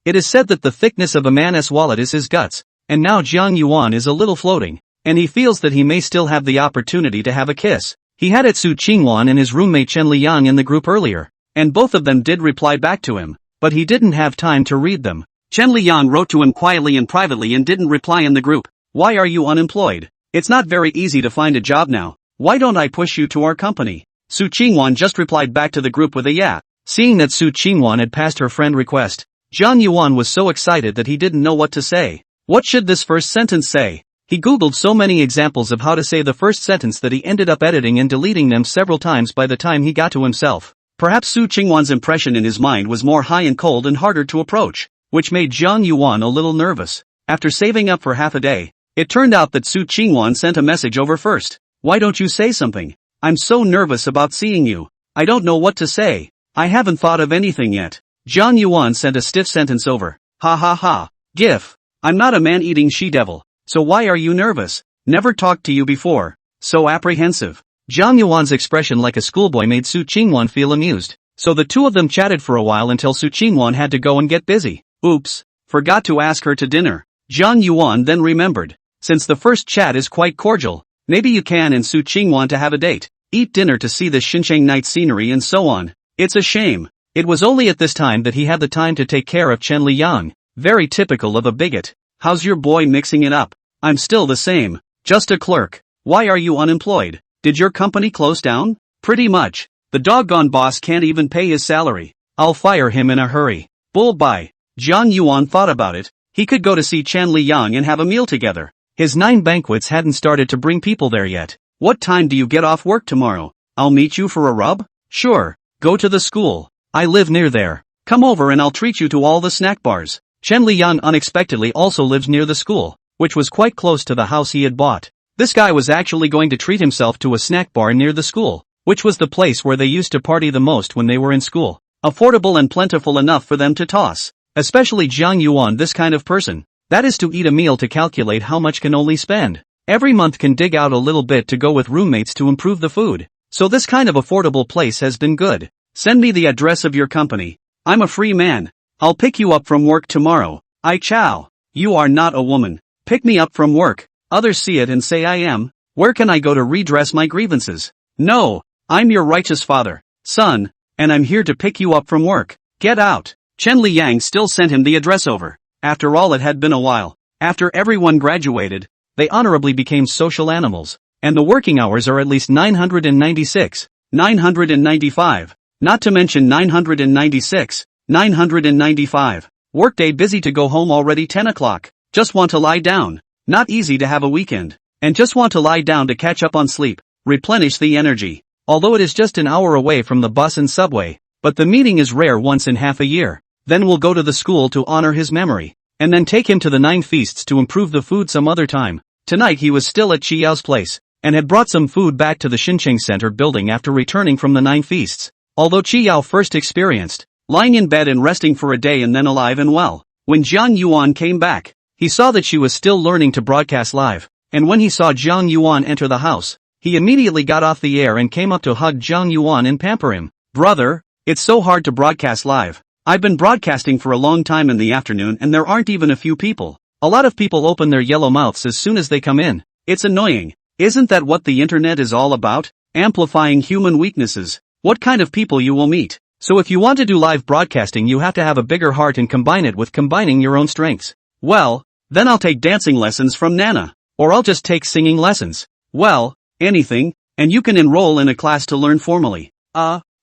Speaker 1: It is said that the thickness of a man's wallet is his guts, and now Zhang Yuan is a little floating, and he feels that he may still have the opportunity to have a kiss. He had at Su Qingwan and his roommate Chen Liang in the group earlier, and both of them did reply back to him, but he didn't have time to read them. Chen Liang wrote to him quietly and privately and didn't reply in the group. Why are you unemployed? It's not very easy to find a job now. Why don't I push you to our company? Su Qingwan just replied back to the group with a yeah. Seeing that Su Qingwan had passed her friend request, Zhang Yuan was so excited that he didn't know what to say. What should this first sentence say? He googled so many examples of how to say the first sentence that he ended up editing and deleting them several times by the time he got to himself. Perhaps Su Qingwan's impression in his mind was more high and cold and harder to approach, which made Zhang Yuan a little nervous. After saving up for half a day, it turned out that Su Qingwan sent a message over first. Why don't you say something? I'm so nervous about seeing you. I don't know what to say. I haven't thought of anything yet. Zhang Yuan sent a stiff sentence over. Ha ha ha. Gif. I'm not a man-eating she-devil. So why are you nervous? Never talked to you before. So apprehensive. Zhang Yuan's expression like a schoolboy made Su Qingwan feel amused. So the two of them chatted for a while until Su Qingwan had to go and get busy. Oops. Forgot to ask her to dinner. Zhang Yuan then remembered. Since the first chat is quite cordial, Maybe you can and Su Qingwan to have a date, eat dinner to see the Xinjiang night scenery and so on. It's a shame. It was only at this time that he had the time to take care of Chen Liyang. Very typical of a bigot. How's your boy mixing it up? I'm still the same. Just a clerk. Why are you unemployed? Did your company close down? Pretty much. The doggone boss can't even pay his salary. I'll fire him in a hurry. Bull bye. Jiang Yuan thought about it. He could go to see Chen Liyang and have a meal together. His 9 banquets hadn't started to bring people there yet. What time do you get off work tomorrow? I'll meet you for a rub? Sure. Go to the school. I live near there. Come over and I'll treat you to all the snack bars. Chen Liyang unexpectedly also lives near the school, which was quite close to the house he had bought. This guy was actually going to treat himself to a snack bar near the school, which was the place where they used to party the most when they were in school. Affordable and plentiful enough for them to toss. Especially Jiang Yuan, this kind of person. That is to eat a meal to calculate how much can only spend. Every month can dig out a little bit to go with roommates to improve the food. So this kind of affordable place has been good. Send me the address of your company. I'm a free man. I'll pick you up from work tomorrow. I chow. You are not a woman. Pick me up from work. Others see it and say I am. Where can I go to redress my grievances? No. I'm your righteous father, son, and I'm here to pick you up from work. Get out. Chen Liyang still sent him the address over. After all, it had been a while. After everyone graduated, they honorably became social animals. And the working hours are at least 996, 995, not to mention 996, 995. Workday busy to go home already 10 o'clock. Just want to lie down. Not easy to have a weekend. And just want to lie down to catch up on sleep. Replenish the energy. Although it is just an hour away from the bus and subway. But the meeting is rare once in half a year. Then we'll go to the school to honor his memory. And then take him to the 9 feasts to improve the food some other time. Tonight he was still at Chi Yao's place, and had brought some food back to the Xinjiang Center building after returning from the 9 feasts. Although Chi Yao first experienced lying in bed and resting for a day and then alive and well. When Jiang Yuan came back, he saw that she was still learning to broadcast live, and when he saw Jiang Yuan enter the house, he immediately got off the air and came up to hug Jiang Yuan and pamper him. Brother, it's so hard to broadcast live. I've been broadcasting for a long time in the afternoon and there aren't even a few people. A lot of people open their yellow mouths as soon as they come in. It's annoying. Isn't that what the internet is all about? Amplifying human weaknesses. What kind of people you will meet. So if you want to do live broadcasting, you have to have a bigger heart and combine it with combining your own strengths. Well, then I'll take dancing lessons from Nana. Or I'll just take singing lessons. Well, anything, and you can enroll in a class to learn formally.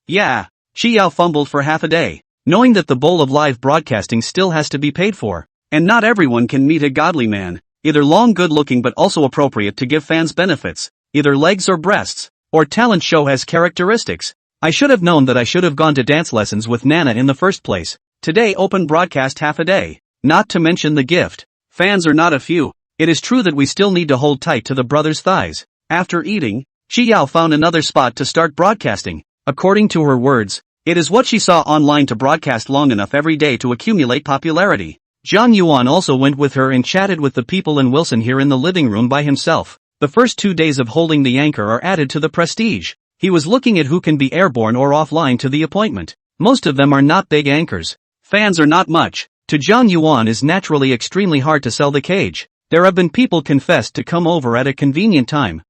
Speaker 1: Yeah. Chi Yao fumbled for half a day, knowing that the bowl of live broadcasting still has to be paid for. And not everyone can meet a godly man, either long good looking but also appropriate to give fans benefits, either legs or breasts, or talent show has characteristics. I should have known that I should have gone to dance lessons with Nana in the first place. Today open broadcast half a day, not to mention the gift. Fans are not a few. It is true that we still need to hold tight to the brother's thighs. After eating, Chi Yao found another spot to start broadcasting. According to her words, it is what she saw online to broadcast long enough every day to accumulate popularity. Jiang Yuan also went with her and chatted with the people and Wilson here in the living room by himself. The first 2 days of holding the anchor are added to the prestige. He was looking at who can be airborne or offline to the appointment. Most of them are not big anchors. Fans are not much. To Jiang Yuan is naturally extremely hard to sell the cage. There have been people confessed to come over at a convenient time.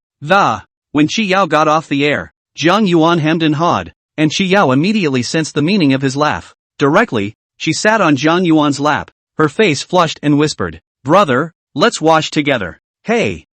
Speaker 1: When Chi Yao got off the air, Jiang Yuan hemmed and hawed, and Chi Yao immediately sensed the meaning of his laugh. Directly, she sat on Jiang Yuan's lap, her face flushed and whispered, "Brother, let's wash together." Hey,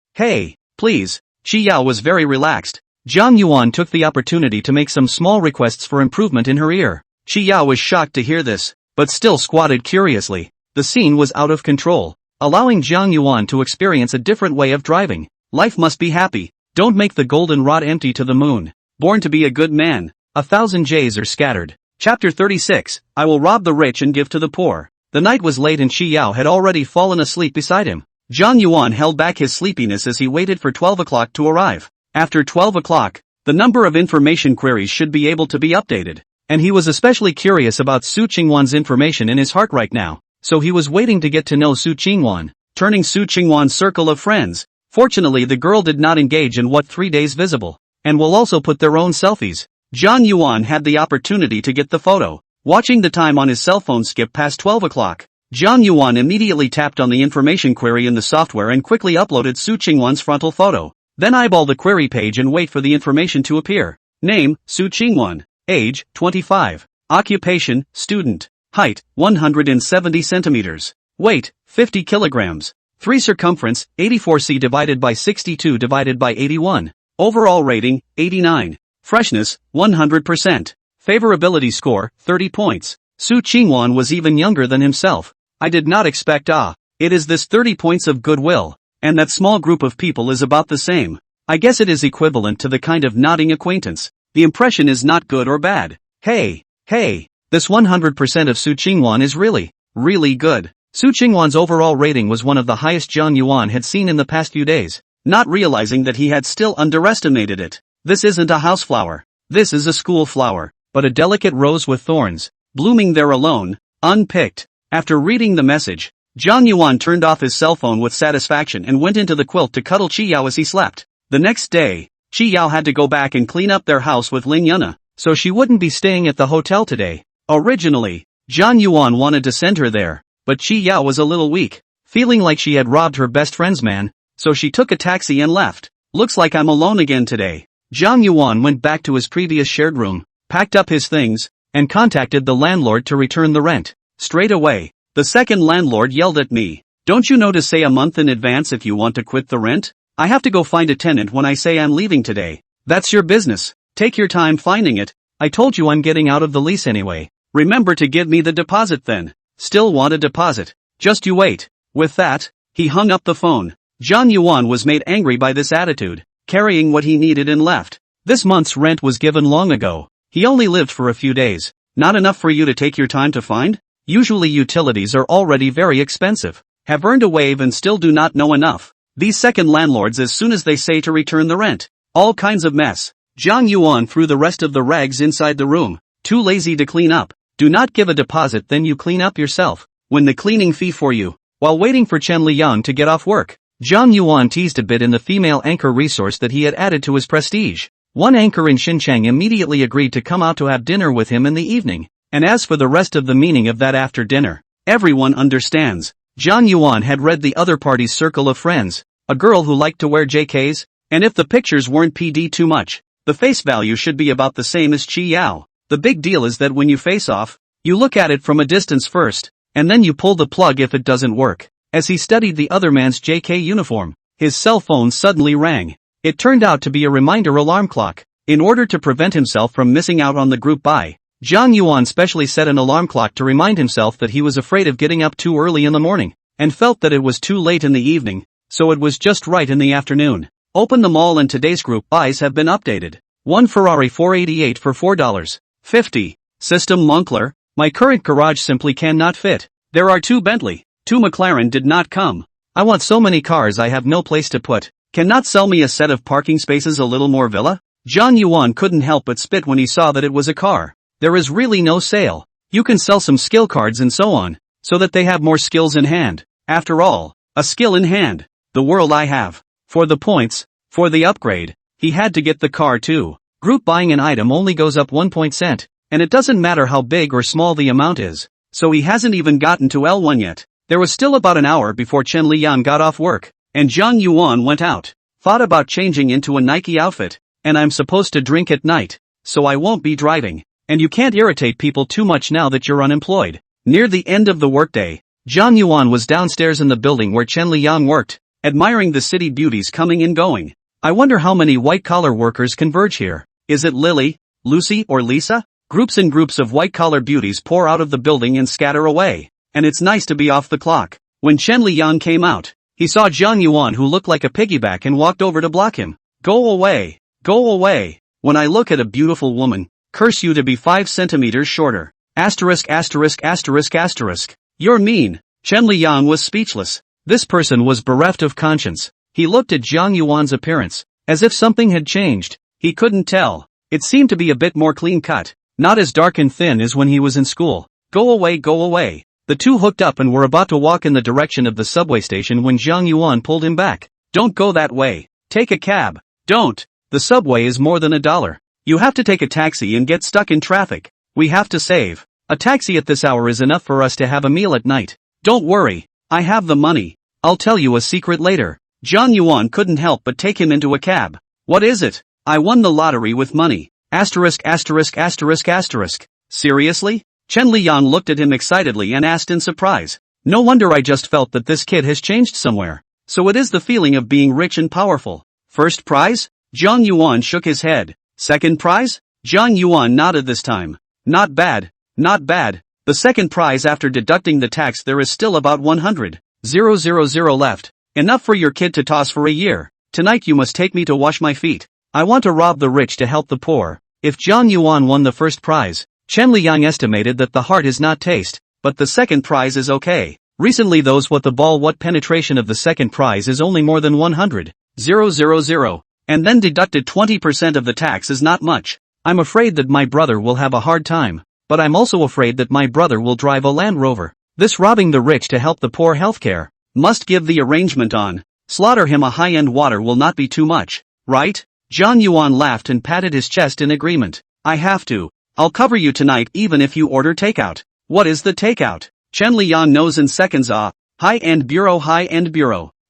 Speaker 1: please. Chi Yao was very relaxed. Jiang Yuan took the opportunity to make some small requests for improvement in her ear. Chi Yao was shocked to hear this, but still squatted curiously. The scene was out of control, allowing Jiang Yuan to experience a different way of driving. Life must be happy. Don't make the golden rod empty to the moon. Born to be a good man. 1,000 J's are scattered. Chapter 36, I will rob the rich and give to the poor. The night was late and Chi Yao had already fallen asleep beside him. Jiang Yuan held back his sleepiness as he waited for 12 o'clock to arrive. After 12 o'clock, the number of information queries should be able to be updated. And he was especially curious about Su Qingwan's information in his heart right now. So he was waiting to get to know Su Qingwan, turning Su Qingwan's circle of friends. Fortunately, the girl did not engage in what 3 days visible, and will also put their own selfies. Jiang Yuan had the opportunity to get the photo. Watching the time on his cell phone skip past 12 o'clock, Jiang Yuan immediately tapped on the information query in the software and quickly uploaded Su Qingwan's frontal photo. Then eyeball the query page and wait for the information to appear. Name, Su Qingwan. Age, 25. Occupation, student. Height, 170 centimeters. Weight, 50 kilograms. 3 circumference, 84c divided by 62 divided by 81. Overall rating, 89. Freshness, 100%. Favorability score, 30 points. Su Qingwan was even younger than himself. I did not expect it is this 30 points of goodwill. And that small group of people is about the same. I guess it is equivalent to the kind of nodding acquaintance. The impression is not good or bad. Hey, this 100% of Su Qingwan is really good. Su Qingwan's overall rating was one of the highest Zhang Yuan had seen in the past few days, not realizing that he had still underestimated it. This isn't a house flower. This is a school flower, but a delicate rose with thorns, blooming there alone, unpicked. After reading the message, Zhang Yuan turned off his cell phone with satisfaction and went into the quilt to cuddle Qi Yao as he slept. The next day, Qi Yao had to go back and clean up their house with Ling Yuna, so she wouldn't be staying at the hotel today. Originally, Zhang Yuan wanted to send her there, but Qi Yao was a little weak, feeling like she had robbed her best friend's man, so she took a taxi and left. Looks like I'm alone again today. Zhang Yuan went back to his previous shared room, packed up his things, and contacted the landlord to return the rent. Straight away, the second landlord yelled at me, "Don't you know to say a month in advance if you want to quit the rent? I have to go find a tenant when I say I'm leaving today. That's your business. Take your time finding it. I told you I'm getting out of the lease anyway. Remember to give me the deposit then." Still want a deposit? Just you wait. With that, he hung up the phone. Zhang Yuan was made angry by this attitude, carrying what he needed and left. This month's rent was given long ago. He only lived for a few days. Not enough for you to take your time to find? Usually utilities are already very expensive. Have earned a wave and still do not know enough. These second landlords as soon as they say to return the rent. All kinds of mess. Zhang Yuan threw the rest of the rags inside the room. Too lazy to clean up. Do not give a deposit then you clean up yourself. Win the cleaning fee for you. While waiting for Chen Liang to get off work, Zhang Yuan teased a bit in the female anchor resource that he had added to his prestige. One anchor in Xinjiang immediately agreed to come out to have dinner with him in the evening. And as for the rest of the meaning of that after dinner, everyone understands. Zhang Yuan had read the other party's circle of friends, a girl who liked to wear JKs, and if the pictures weren't PD too much, the face value should be about the same as Qi Yao. The big deal is that when you face off, you look at it from a distance first, and then you pull the plug if it doesn't work. As he studied the other man's JK uniform, his cell phone suddenly rang. It turned out to be a reminder alarm clock. In order to prevent himself from missing out on the group buy, Zhang Yuan specially set an alarm clock to remind himself that he was afraid of getting up too early in the morning, and felt that it was too late in the evening, so it was just right in the afternoon. Open them all and today's group buys have been updated. 1 Ferrari 488 for $4.50. System Moncler, my current garage simply cannot fit. There are 2 Bentley, 2 McLaren did not come. I want so many cars I have no place to put. Cannot sell me a set of parking spaces a little more villa? Zhang Yuan couldn't help but spit when he saw that it was a car. There is really no sale. You can sell some skill cards and so on, so that they have more skills in hand. After all, a skill in hand. The world I have. For the points, for the upgrade, he had to get the car too. Group buying an item only goes up 1 point cent, and it doesn't matter how big or small the amount is. So he hasn't even gotten to L1 yet. There was still about an hour before Chen Liang got off work, and Zhang Yuan went out. Thought about changing into a Nike outfit, and I'm supposed to drink at night, so I won't be driving. And you can't irritate people too much now that you're unemployed. Near the end of the workday, Zhang Yuan was downstairs in the building where Chen Liang worked, admiring the city beauties coming and going. I wonder how many white-collar workers converge here. Is it Lily, Lucy or Lisa? Groups and groups of white-collar beauties pour out of the building and scatter away. And it's nice to be off the clock. When Chen Liang came out, he saw Zhang Yuan who looked like a piggyback and walked over to block him. Go away. Go away. When I look at a beautiful woman, curse you to be 5 centimeters shorter. Asterisk asterisk asterisk asterisk. You're mean. Chen Liang was speechless. This person was bereft of conscience. He looked at Zhang Yuan's appearance, as if something had changed. He couldn't tell. It seemed to be a bit more clean-cut, not as dark and thin as when he was in school. Go away, go away. The two hooked up and were about to walk in the direction of the subway station when Zhang Yuan pulled him back. Don't go that way. Take a cab. Don't. The subway is more than $1. You have to take a taxi and get stuck in traffic. We have to save. A taxi at this hour is enough for us to have a meal at night. Don't worry. I have the money. I'll tell you a secret later. John Yuan couldn't help but take him into a cab. What is it? I won the lottery with money. Asterisk asterisk asterisk asterisk. Seriously? Chen Liang looked at him excitedly and asked in surprise. No wonder I just felt that this kid has changed somewhere. So it is the feeling of being rich and powerful. First prize? Zhang Yuan shook his head. Second prize? Zhang Yuan nodded this time. Not bad, not bad. The second prize after deducting the tax there is still about 100,000 left. Enough for your kid to toss for a year. Tonight you must take me to wash my feet. I want to rob the rich to help the poor. If Zhang Yuan won the first prize, Chen Liang estimated that the heart is not taste, but the second prize is okay. Recently those what the ball what penetration of the second prize is only more than 100,000, and then deducted 20% of the tax is not much. I'm afraid that my brother will have a hard time, but I'm also afraid that my brother will drive a Land Rover. This robbing the rich to help the poor healthcare. Must give the arrangement on. Slaughter him a high-end water will not be too much, right? Zhang Yuan laughed and patted his chest in agreement. I have to. I'll cover you tonight even if you order takeout. What is the takeout? Chen Liang knows in seconds. High-end bureau.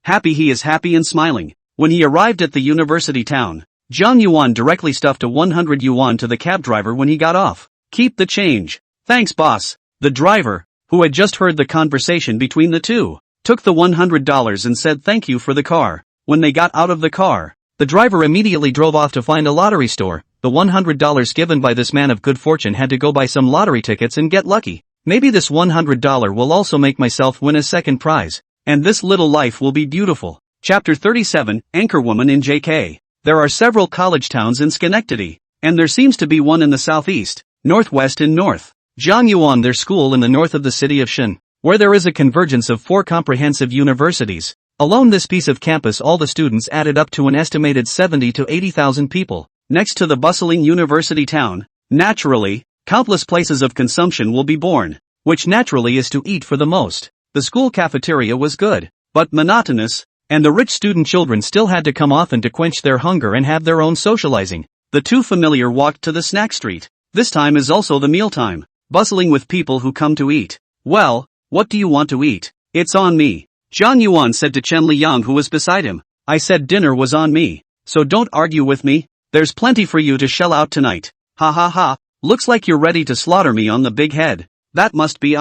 Speaker 1: Happy he is happy and smiling. When he arrived at the university town, Zhang Yuan directly stuffed a 100 yuan to the cab driver when he got off. Keep the change. Thanks boss. The driver, who had just heard the conversation between the two, took the $100 and said thank you for the car. When they got out of the car, the driver immediately drove off to find a lottery store. The $100 given by this man of good fortune had to go buy some lottery tickets and get lucky. Maybe this $100 will also make myself win a second prize, and this little life will be beautiful. Chapter 37, Anchorwoman in JK. There are several college towns in Schenectady, and there seems to be one in the southeast, northwest and north. Zhang Yuan their school in the north of the city of Shen, where there is a convergence of 4 comprehensive universities. Alone this piece of campus all the students added up to an estimated 70 to 80,000 people. Next to the bustling university town, naturally, countless places of consumption will be born, which naturally is to eat for the most. The school cafeteria was good, but monotonous, and the rich student children still had to come often to quench their hunger and have their own socializing. The two familiar walked to the snack street. This time is also the mealtime, bustling with people who come to eat. Well, what do you want to eat? It's on me. Zhang Yuan said to Chen Liang who was beside him. I said dinner was on me, so don't argue with me. There's plenty for you to shell out tonight. Ha ha ha, looks like you're ready to slaughter me on the big head. That must be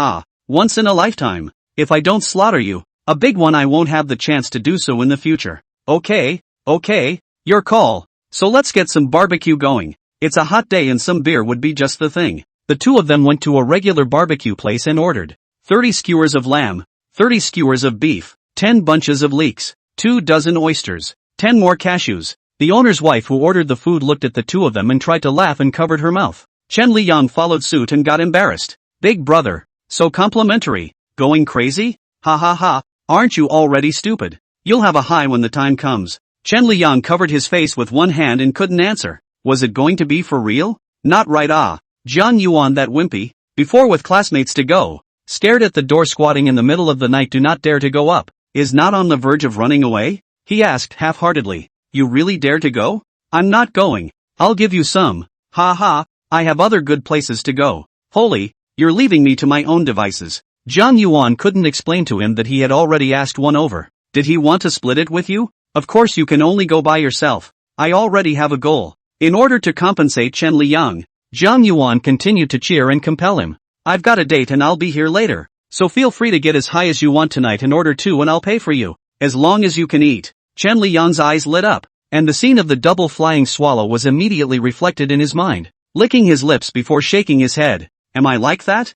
Speaker 1: once in a lifetime. If I don't slaughter you, a big one I won't have the chance to do so in the future. Okay, your call. So let's get some barbecue going. It's a hot day and some beer would be just the thing. The two of them went to a regular barbecue place and ordered 30 skewers of lamb, 30 skewers of beef, 10 bunches of leeks, 2 dozen oysters, 10 more cashews. The owner's wife who ordered the food looked at the two of them and tried to laugh and covered her mouth. Chen Liang followed suit and got embarrassed. Big brother, so complimentary, going crazy? Ha ha ha, aren't you already stupid? You'll have a high when the time comes. Chen Liang covered his face with one hand and couldn't answer. Was it going to be for real? Not right. Zhang Yuan that wimpy, before with classmates to go, stared at the door squatting in the middle of the night do not dare to go up, is not on the verge of running away? He asked half-heartedly. You really dare to go? I'm not going. I'll give you some. Ha ha, I have other good places to go. Holy, you're leaving me to my own devices. Zhang Yuan couldn't explain to him that he had already asked one over. Did he want to split it with you? Of course you can only go by yourself. I already have a goal. In order to compensate Chen Liang, Zhang Yuan continued to cheer and compel him. I've got a date and I'll be here later. So feel free to get as high as you want tonight and order 2 and I'll pay for you. As long as you can eat. Chen Liang's eyes lit up, and the scene of the double flying swallow was immediately reflected in his mind, licking his lips before shaking his head. Am I like that?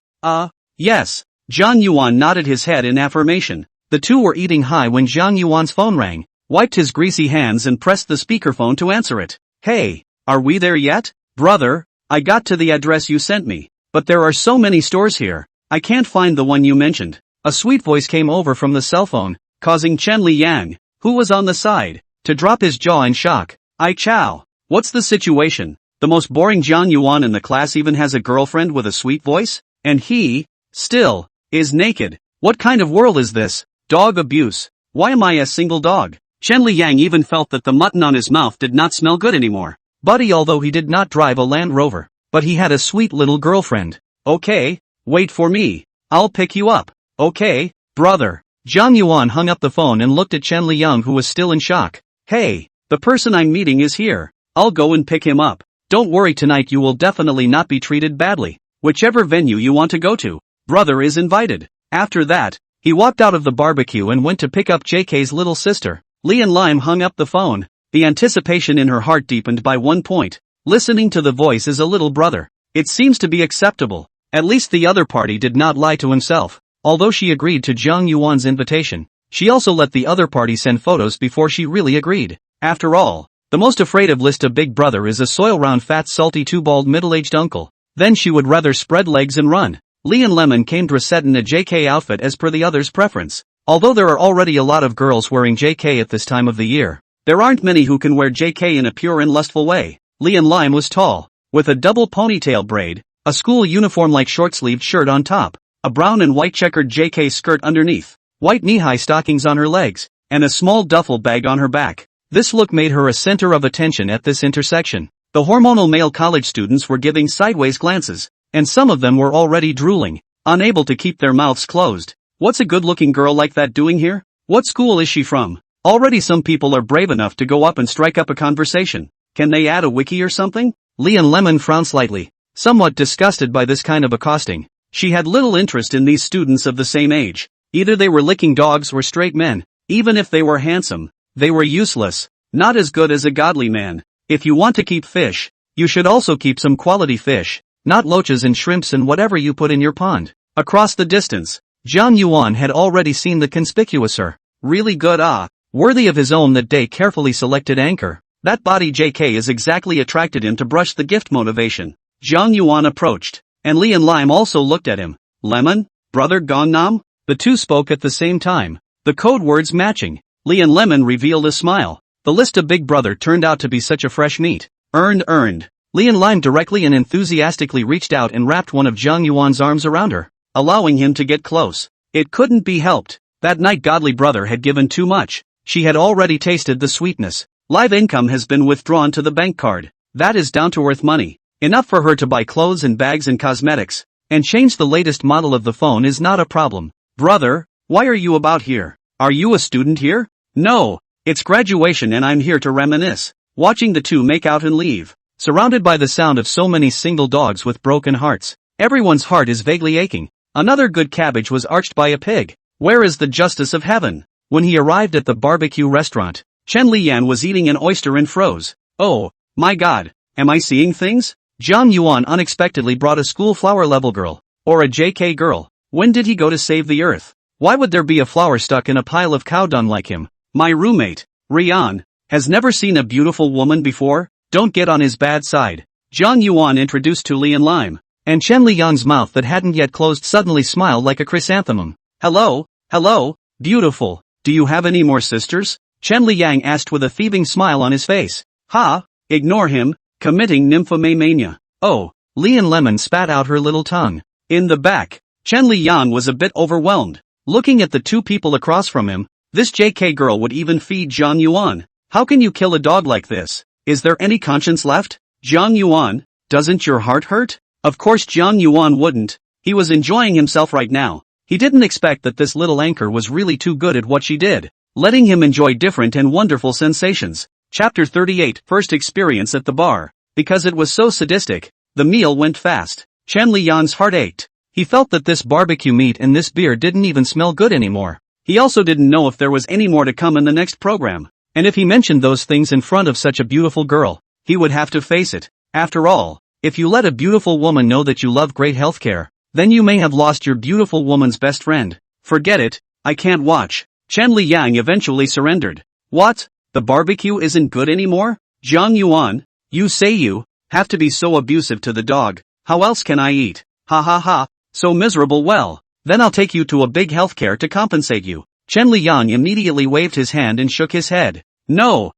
Speaker 1: Yes. Zhang Yuan nodded his head in affirmation. The two were eating high when Zhang Yuan's phone rang, wiped his greasy hands and pressed the speakerphone to answer it. Hey, are we there yet? Brother, I got to the address you sent me, but there are so many stores here, I can't find the one you mentioned. A sweet voice came over from the cell phone, causing Chen Liang, who was on the side, to drop his jaw in shock. Ai chow, what's the situation? The most boring Zhang Yuan in the class even has a girlfriend with a sweet voice? And he, still, is naked. What kind of world is this? Dog abuse. Why am I a single dog? Chen Liang even felt that the mutton on his mouth did not smell good anymore. Buddy, although he did not drive a Land Rover, but he had a sweet little girlfriend. Okay, wait for me. I'll pick you up. Okay, brother. Jiang Yuan hung up the phone and looked at Chen Liyang, who was still in shock. Hey, the person I'm meeting is here. I'll go and pick him up. Don't worry, tonight you will definitely not be treated badly. Whichever venue you want to go to, brother is invited. After that, he walked out of the barbecue and went to pick up JK's little sister. Lian Lime hung up the phone. The anticipation in her heart deepened by 1 point. Listening to the voice as a little brother, it seems to be acceptable. At least the other party did not lie to himself. Although she agreed to Jiang Yuan's invitation, she also let the other party send photos before she really agreed. After all, the most afraid of list of big brother is a soil round fat salty too bald middle-aged uncle. Then she would rather spread legs and run. Lian Lemon came dressed in a JK outfit as per the other's preference. Although there are already a lot of girls wearing JK at this time of the year, there aren't many who can wear JK in a pure and lustful way. Lian Lime was tall, with a double ponytail braid, a school uniform-like short-sleeved shirt on top, a brown and white checkered JK skirt underneath, white knee-high stockings on her legs, and a small duffel bag on her back. This look made her a center of attention at this intersection. The hormonal male college students were giving sideways glances, and some of them were already drooling, unable to keep their mouths closed. What's a good-looking girl like that doing here? What school is she from? Already some people are brave enough to go up and strike up a conversation. Can they add a wiki or something? Lian Lemon frowned slightly, somewhat disgusted by this kind of accosting. She had little interest in these students of the same age. Either they were licking dogs or straight men. Even if they were handsome, they were useless, not as good as a godly man. If you want to keep fish, you should also keep some quality fish, not loaches and shrimps and whatever you put in your pond. Across the distance, Jiang Yuan had already seen the conspicuouser, really good worthy of his own that day carefully selected anchor. That body JK is exactly attracted him to brush the gift motivation. Jiang Yuan approached, and Lian Lime also looked at him. Lemon? Brother Gangnam? The two spoke at the same time, the code words matching. Lian Lemon revealed a smile. The list of Big Brother turned out to be such a fresh meat. Earned. Lian Lime directly and enthusiastically reached out and wrapped one of Jiang Yuan's arms around her, allowing him to get close. It couldn't be helped. That night godly brother had given too much. She had already tasted the sweetness. Live income has been withdrawn to the bank card. That is down-to-earth money. Enough for her to buy clothes and bags and cosmetics. And change the latest model of the phone is not a problem. Brother, why are you about here? Are you a student here? No. It's graduation and I'm here to reminisce. Watching the two make out and leave. Surrounded by the sound of so many single dogs with broken hearts. Everyone's heart is vaguely aching. Another good cabbage was arched by a pig. Where is the justice of heaven? When he arrived at the barbecue restaurant, Chen Liyan was eating an oyster and froze. Oh, my god, am I seeing things? Jiang Yuan unexpectedly brought a school flower level girl, or a JK girl. When did he go to save the earth? Why would there be a flower stuck in a pile of cow dung like him? My roommate, Rian, has never seen a beautiful woman before. Don't get on his bad side. Jiang Yuan introduced to Lian Lime, and Chen Liyang's mouth that hadn't yet closed suddenly smiled like a chrysanthemum. Hello, beautiful. Do you have any more sisters? Chen Liyang asked with a thieving smile on his face. Ha, ignore him, committing nymphomania. Oh, Lian Lemon spat out her little tongue. In the back, Chen Liyang was a bit overwhelmed. Looking at the two people across from him, this JK girl would even feed Jiang Yuan. How can you kill a dog like this? Is there any conscience left? Jiang Yuan, doesn't your heart hurt? Of course Jiang Yuan wouldn't. He was enjoying himself right now. He didn't expect that this little anchor was really too good at what she did, letting him enjoy different and wonderful sensations. Chapter 38 First Experience at the Bar. Because it was so sadistic, the meal went fast. Chen Liyan's heart ached. He felt that this barbecue meat and this beer didn't even smell good anymore. He also didn't know if there was any more to come in the next program. And if he mentioned those things in front of such a beautiful girl, he would have to face it. After all, if you let a beautiful woman know that you love great healthcare, then you may have lost your beautiful woman's best friend. Forget it, I can't watch. Chen Liyang eventually surrendered. What? The barbecue isn't good anymore? Jiang Yuan, you say you have to be so abusive to the dog. How else can I eat? Ha ha ha, so miserable. Well, then I'll take you to a big healthcare to compensate you. Chen Liyang immediately waved his hand and shook his head. No,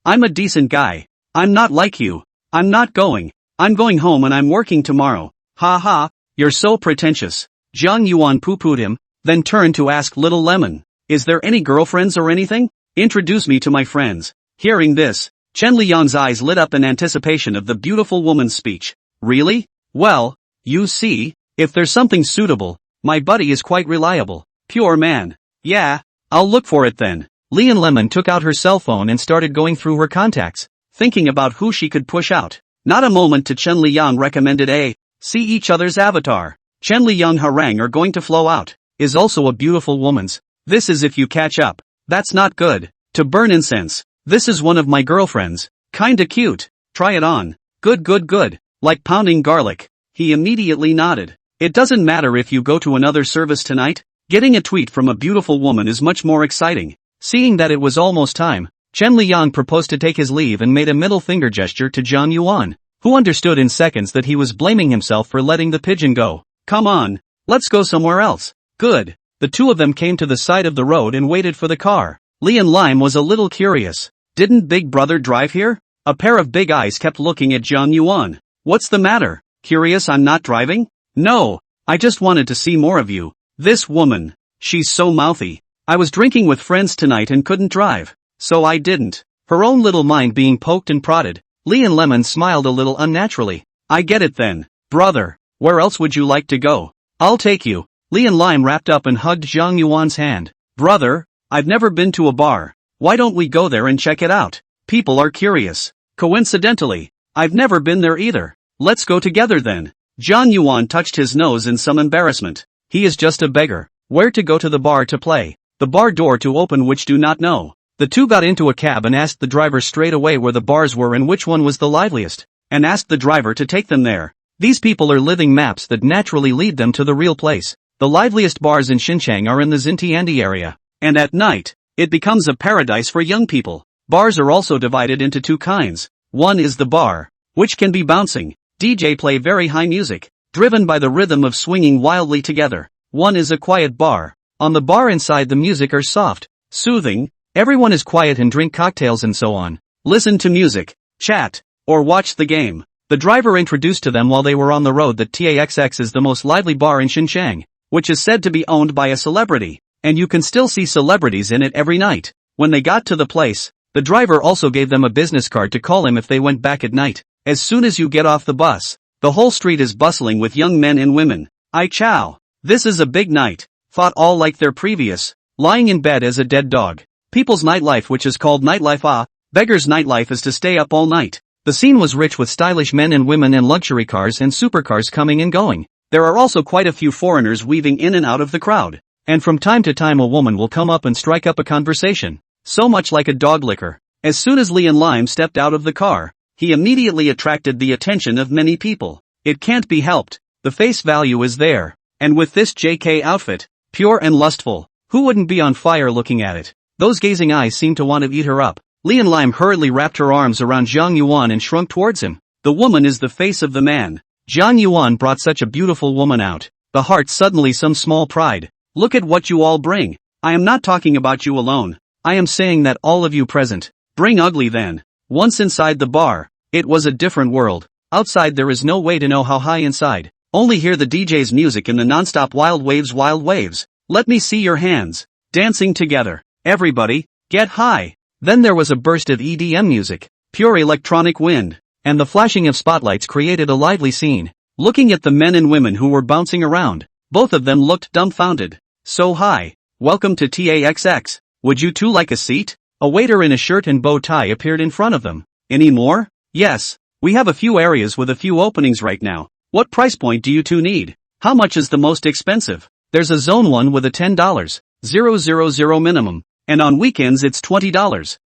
Speaker 1: I'm a decent guy. I'm not like you. I'm not going. I'm going home and I'm working tomorrow. Ha ha, you're so pretentious. Jiang Yuan poo-pooed him, then turned to ask Little Lemon, is there any girlfriends or anything? Introduce me to my friends. Hearing this, Chen Liyang's eyes lit up in anticipation of the beautiful woman's speech. Really? Well, you see, if there's something suitable, My buddy is quite reliable. Pure man. Yeah, I'll look for it then. Lian Lemon took out her cell phone and started going through her contacts, thinking about who she could push out. Not a moment to Chen Liang recommended see each other's avatar. Chen Liang Harang are going to flow out. Is also a beautiful woman's. This is if you catch up. That's not good. To burn incense. This is one of my girlfriends. Kinda cute. Try it on. Good. Like pounding garlic. He immediately nodded. It doesn't matter if you go to another service tonight. Getting a tweet from a beautiful woman is much more exciting. Seeing that it was almost time, Chen Liang proposed to take his leave and made a middle finger gesture to Zhang Yuan, who understood in seconds that he was blaming himself for letting the pigeon go. Come on, let's go somewhere else. Good. The two of them came to the side of the road and waited for the car. Lian Lime was a little curious. Didn't Big Brother drive here? A pair of big eyes kept looking at Zhang Yuan. What's the matter? Curious I'm not driving? No, I just wanted to see more of you. This woman. She's so mouthy. I was drinking with friends tonight and couldn't drive. So I didn't. Her own little mind being poked and prodded. Lian Lemon smiled a little unnaturally. I get it then. Brother, where else would you like to go? I'll take you. Lian Lime wrapped up and hugged Zhang Yuan's hand. Brother, I've never been to a bar. Why don't we go there and check it out? People are curious. Coincidentally, I've never been there either. Let's go together then. Zhang Yuan touched his nose in some embarrassment. He is just a beggar. Where to go to the bar to play? The bar door to open which do not know. The two got into a cab and asked the driver straight away where the bars were and which one was the liveliest, and asked the driver to take them there. These people are living maps that naturally lead them to the real place. The liveliest bars in Xinjiang are in the Xintiandi area, and at night, it becomes a paradise for young people. Bars are also divided into two kinds. One is the bar, which can be bouncing. DJ play very high music, driven by the rhythm of swinging wildly together. One is a quiet bar. On the bar inside the music are soft, soothing, everyone is quiet and drink cocktails and so on. Listen to music, chat, or watch the game. The driver introduced to them while they were on the road that TAXX is the most lively bar in Xinjiang, which is said to be owned by a celebrity, and you can still see celebrities in it every night. When they got to the place, the driver also gave them a business card to call him if they went back at night. As soon as you get off the bus, the whole street is bustling with young men and women. Ai chow. This is a big night. Thought all like their previous. Lying in bed as a dead dog. People's nightlife which is called nightlife Beggar's nightlife is to stay up all night. The scene was rich with stylish men and women and luxury cars and supercars coming and going. There are also quite a few foreigners weaving in and out of the crowd. And from time to time a woman will come up and strike up a conversation. So much like a dog licker. As soon as Lian Lime stepped out of the car, he immediately attracted the attention of many people. It can't be helped. The face value is there. And with this JK outfit, pure and lustful, who wouldn't be on fire looking at it? Those gazing eyes seemed to want to eat her up. Lian Lime hurriedly wrapped her arms around Zhang Yuan and shrunk towards him. The woman is the face of the man. Zhang Yuan brought such a beautiful woman out. The heart suddenly some small pride. Look at what you all bring. I am not talking about you alone. I am saying that all of you present. Bring ugly then. Once inside the bar, it was a different world. Outside there is no way to know how high inside. Only hear the DJ's music in the non-stop wild waves. Let me see your hands. Dancing together. Everybody, get high. Then there was a burst of EDM music. Pure electronic wind. And the flashing of spotlights created a lively scene. Looking at the men and women who were bouncing around, both of them looked dumbfounded. So high. Welcome to TAXX. Would you two like a seat? A waiter in a shirt and bow tie appeared in front of them. Any more? Yes. We have a few areas with a few openings right now. What price point do you two need? How much is the most expensive? There's a zone 1 with a $10,000 minimum, and on weekends it's $20,000.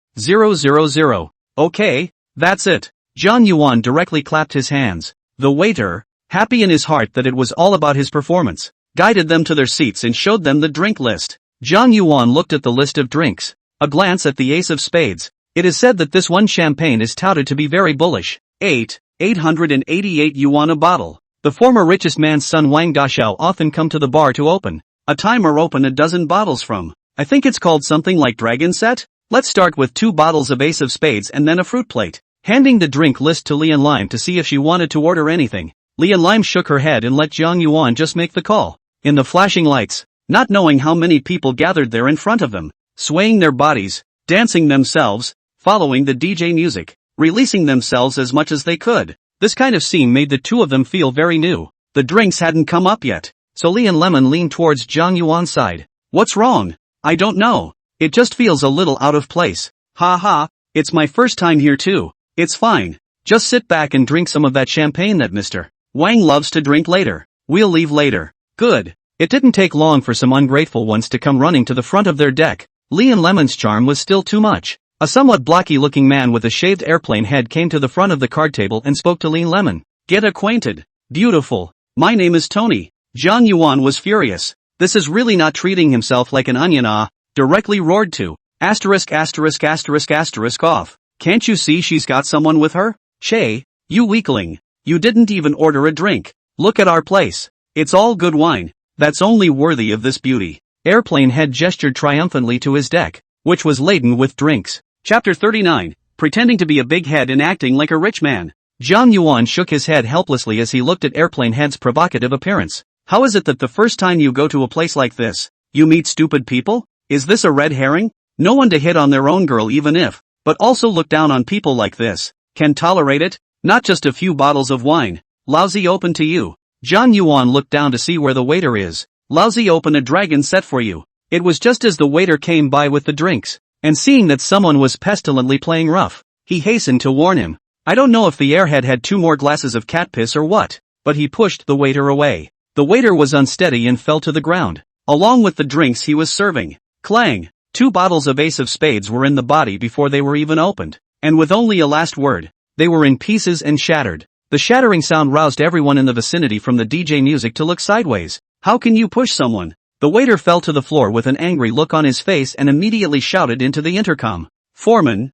Speaker 1: Okay, that's it. Zhang Yuan directly clapped his hands. The waiter, happy in his heart that it was all about his performance, guided them to their seats and showed them the drink list. Zhang Yuan looked at the list of drinks. A glance at the ace of spades. It is said that this one champagne is touted to be very bullish. 888 yuan a bottle. The former richest man's son Wang Dashao often come to the bar to open a time or open a dozen bottles from. I think it's called something like Dragon Set? Let's start with 2 bottles of ace of spades and then a fruit plate. Handing the drink list to Lian Lime to see if she wanted to order anything. Lian Lime shook her head and let Zhang Yuan just make the call. In the flashing lights, not knowing how many people gathered there in front of them, swaying their bodies, dancing themselves, following the DJ music, releasing themselves as much as they could. This kind of scene made the two of them feel very new. The drinks hadn't come up yet. so Lee and Lemon leaned towards Jiang Yuan's side. What's wrong? I don't know. It just feels a little out of place. Ha ha, it's my first time here too. It's fine. Just sit back and drink some of that champagne that Mr. Wang loves to drink later. We'll leave later. Good. It didn't take long for some ungrateful ones to come running to the front of their deck. Lee and Lemon's charm was still too much. A somewhat blocky-looking man with a shaved airplane head came to the front of the card table and spoke to Lee and Lemon. Get acquainted. Beautiful. My name is Tony. Jiang Yuan was furious. This is really not treating himself like an onion directly roared to. Asterisk asterisk asterisk asterisk off. Can't you see she's got someone with her? Che, you weakling. You didn't even order a drink. Look at our place. It's all good wine. That's only worthy of this beauty. Airplane head gestured triumphantly to his deck, which was laden with drinks. Chapter 39. Pretending to be a big head and acting like a rich man. Jiang Yuan shook his head helplessly as he looked at Airplane head's provocative appearance. How is it that the first time you go to a place like this, you meet stupid people? Is this a red herring? No one to hit on their own girl even if, but also look down on people like this, can tolerate it? Not just a few bottles of wine. Lousy open to you. Jiang Yuan looked down to see where the waiter is. Lousy open a dragon set for you. It was just as the waiter came by with the drinks, and seeing that someone was pestilently playing rough, he hastened to warn him. I don't know if the airhead had 2 more glasses of cat piss or what, but he pushed the waiter away. The waiter was unsteady and fell to the ground, along with the drinks he was serving. Clang! 2 bottles of Ace of Spades were in the body before they were even opened, and with only a last word, they were in pieces and shattered. The shattering sound roused everyone in the vicinity from the DJ music to look sideways. How can you push someone? The waiter fell to the floor with an angry look on his face and immediately shouted into the intercom. Foreman,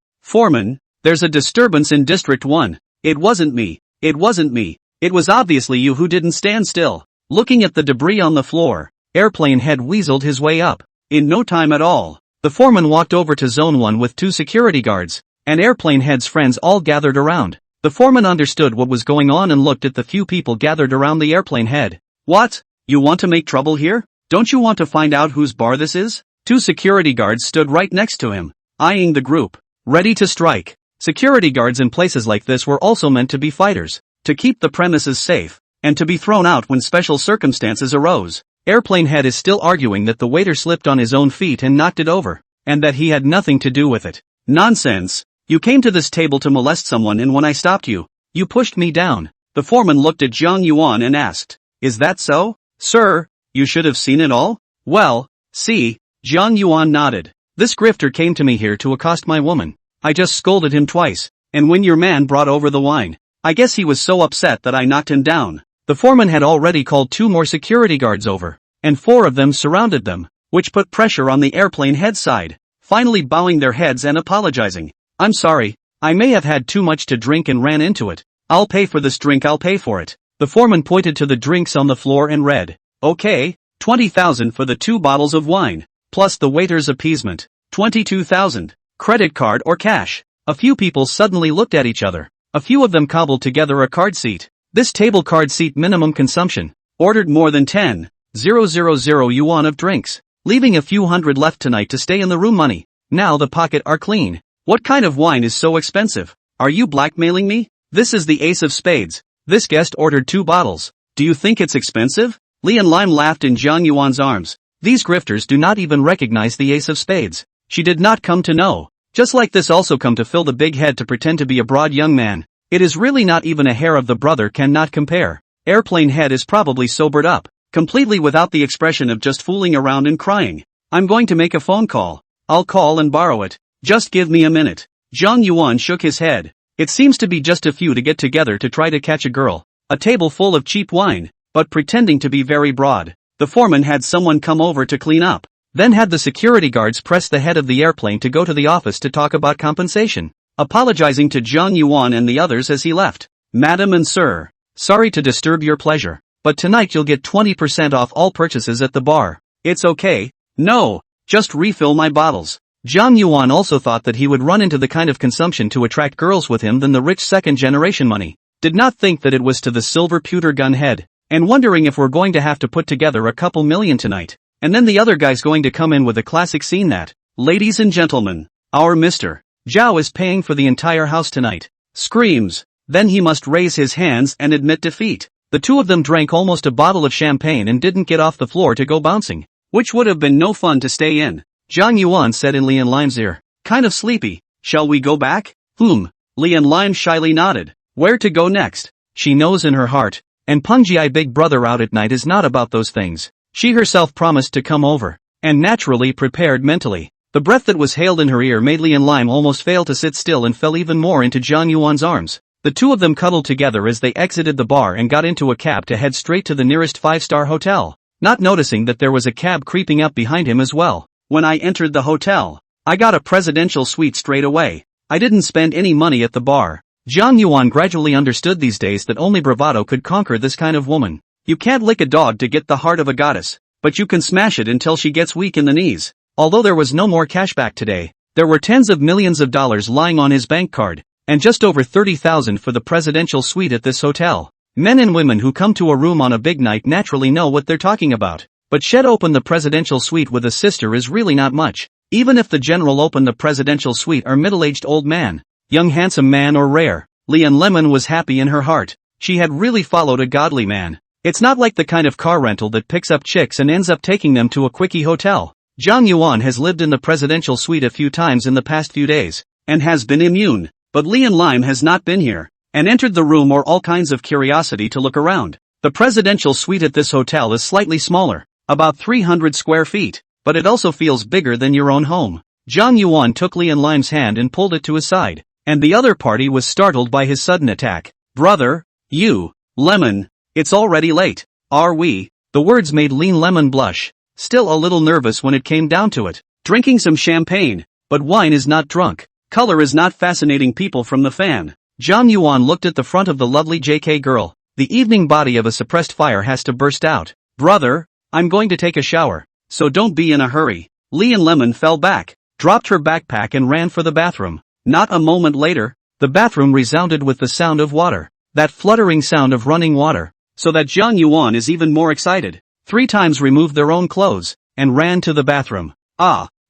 Speaker 1: there's a disturbance in District 1. It wasn't me. It was obviously you who didn't stand still. Looking at the debris on the floor, Airplane head weaseled his way up. In no time at all, the foreman walked over to Zone 1 with 2 security guards, and Airplane head's friends all gathered around. The foreman understood what was going on and looked at the few people gathered around the Airplane head. What? You want to make trouble here? Don't you want to find out whose bar this is? 2 security guards stood right next to him, eyeing the group, ready to strike. Security guards in places like this were also meant to be fighters, to keep the premises safe, and to be thrown out when special circumstances arose. Airplane head is still arguing that the waiter slipped on his own feet and knocked it over, and that he had nothing to do with it. Nonsense. You came to this table to molest someone, and when I stopped you, you pushed me down. The foreman looked at Jiang Yuan and asked, Is that so? Sir, you should have seen it all? Well, see, Jiang Yuan nodded. This grifter came to me here to accost my woman. I just scolded him twice, and when your man brought over the wine, I guess he was so upset that I knocked him down. The foreman had already called 2 more security guards over, and 4 of them surrounded them, which put pressure on the Airplane head side, finally bowing their heads and apologizing. I'm sorry, I may have had too much to drink and ran into it. I'll pay for this drink, I'll pay for it. The foreman pointed to the drinks on the floor and read, Okay, 20,000 for the 2 bottles of wine, plus the waiter's appeasement, 22,000, credit card or cash. A few people suddenly looked at each other. A few of them cobbled together a card seat. This table card seat minimum consumption, ordered more than 10,000 yuan of drinks, leaving a few hundred left tonight to stay in the room money. Now the pocket are clean. What kind of wine is so expensive? Are you blackmailing me? This is the Ace of Spades. This guest ordered 2 bottles. Do you think it's expensive? Li and Lime laughed in Jiang Yuan's arms. These grifters do not even recognize the Ace of Spades. She did not come to know. Just like this also come to fill the big head to pretend to be a broad young man. It is really not even a hair of the brother cannot compare. Airplane head is probably sobered up, completely without the expression of just fooling around and crying. I'm going to make a phone call. I'll call and borrow it. Just give me a minute. Jiang Yuan shook his head. It seems to be just a few to get together to try to catch a girl. A table full of cheap wine, but pretending to be very broad. The foreman had someone come over to clean up, then had the security guards press the head of the airplane to go to the office to talk about compensation, apologizing to Jiang Yuan and the others as he left. Madam and sir, sorry to disturb your pleasure, but tonight you'll get 20% off all purchases at the bar. It's okay. No, just refill my bottles. Jiang Yuan also thought that he would run into the kind of consumption to attract girls with him than the rich second-generation money. Did not think that it was to the silver pewter gun head, and wondering if we're going to have to put together a couple million tonight. And then the other guy's going to come in with a classic scene that, ladies and gentlemen, our Mr. Zhao is paying for the entire house tonight. Screams. Then he must raise his hands and admit defeat. The two of them drank almost a bottle of champagne and didn't get off the floor to go bouncing, which would have been no fun to stay in. Zhang Yuan said in Lian Lime's ear, kind of sleepy, shall we go back? Lian Lime shyly nodded. Where to go next? She knows in her heart, and Pengjiai big brother out at night is not about those things. She herself promised to come over, and naturally prepared mentally. The breath that was hailed in her ear made Lian Lime almost fail to sit still and fell even more into Zhang Yuan's arms. The two of them cuddled together as they exited the bar and got into a cab to head straight to the nearest five-star hotel, not noticing that there was a cab creeping up behind him as well. When I entered the hotel, I got a presidential suite straight away. I didn't spend any money at the bar. Zhang Yuan gradually understood these days that only bravado could conquer this kind of woman. You can't lick a dog to get the heart of a goddess, but you can smash it until she gets weak in the knees. Although there was no more cashback today, there were tens of millions of dollars lying on his bank card, and just over 30,000 for the presidential suite at this hotel. Men and women who come to a room on a big night naturally know what they're talking about. But shed open the presidential suite with a sister is really not much. Even if the general opened the presidential suite or middle-aged old man, young handsome man or rare, Lian Lemon was happy in her heart. She had really followed a godly man. It's not like the kind of car rental that picks up chicks and ends up taking them to a quickie hotel. Zhang Yuan has lived in the presidential suite a few times in the past few days, and has been immune. But Lian Lime has not been here, and entered the room or all kinds of curiosity to look around. The presidential suite at this hotel is slightly smaller, about 300 square feet, but it also feels bigger than your own home. Zhang Yuan took Lian Lime's hand and pulled it to his side, and the other party was startled by his sudden attack. Brother, you, Lemon, it's already late, are we? The words made Lian Lemon blush, still a little nervous when it came down to it. Drinking some champagne, but wine is not drunk. Color is not fascinating people from the fan. Zhang Yuan looked at the front of the lovely JK girl. The evening body of a suppressed fire has to burst out. Brother, I'm going to take a shower, so don't be in a hurry. Lian Lemon fell back, dropped her backpack and ran for the bathroom. Not a moment later, the bathroom resounded with the sound of water. That fluttering sound of running water. So that Zhang Yuan is even more excited. 3 times removed their own clothes, and ran to the bathroom.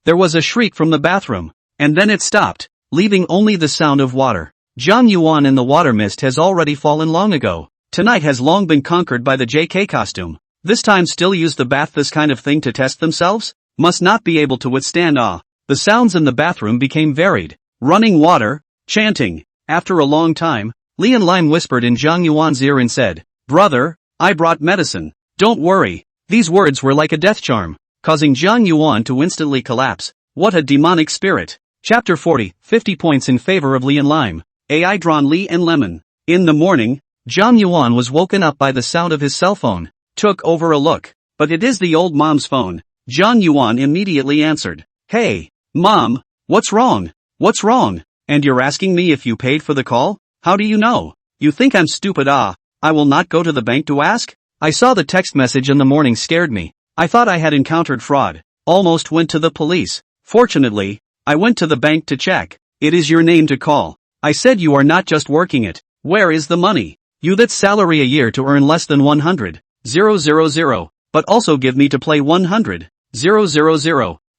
Speaker 1: There was a shriek from the bathroom, and then it stopped, leaving only the sound of water. Zhang Yuan in the water mist has already fallen long ago. Tonight has long been conquered by the JK costume. This time still use the bath this kind of thing to test themselves? Must not be able to withstand The sounds in the bathroom became varied. Running water, chanting. After a long time, Lian Lime whispered in Zhang Yuan's ear and said, Brother, I brought medicine. Don't worry. These words were like a death charm, causing Zhang Yuan to instantly collapse. What a demonic spirit. Chapter 40, 50 points in favor of Lian Lime. AI drawn Lian Lemon. In the morning, Zhang Yuan was woken up by the sound of his cell phone. Took over a look. But it is the old mom's phone. Zhang Yuan immediately answered. Hey, Mom, what's wrong? What's wrong? And you're asking me if you paid for the call? How do you know? You think I'm stupid? I will not go to the bank to ask? I saw the text message in the morning scared me. I thought I had encountered fraud. Almost went to the police. Fortunately, I went to the bank to check. It is your name to call. I said you are not just working it. Where is the money? You that salary a year to earn less than 100,000, but also give me to play 100,000.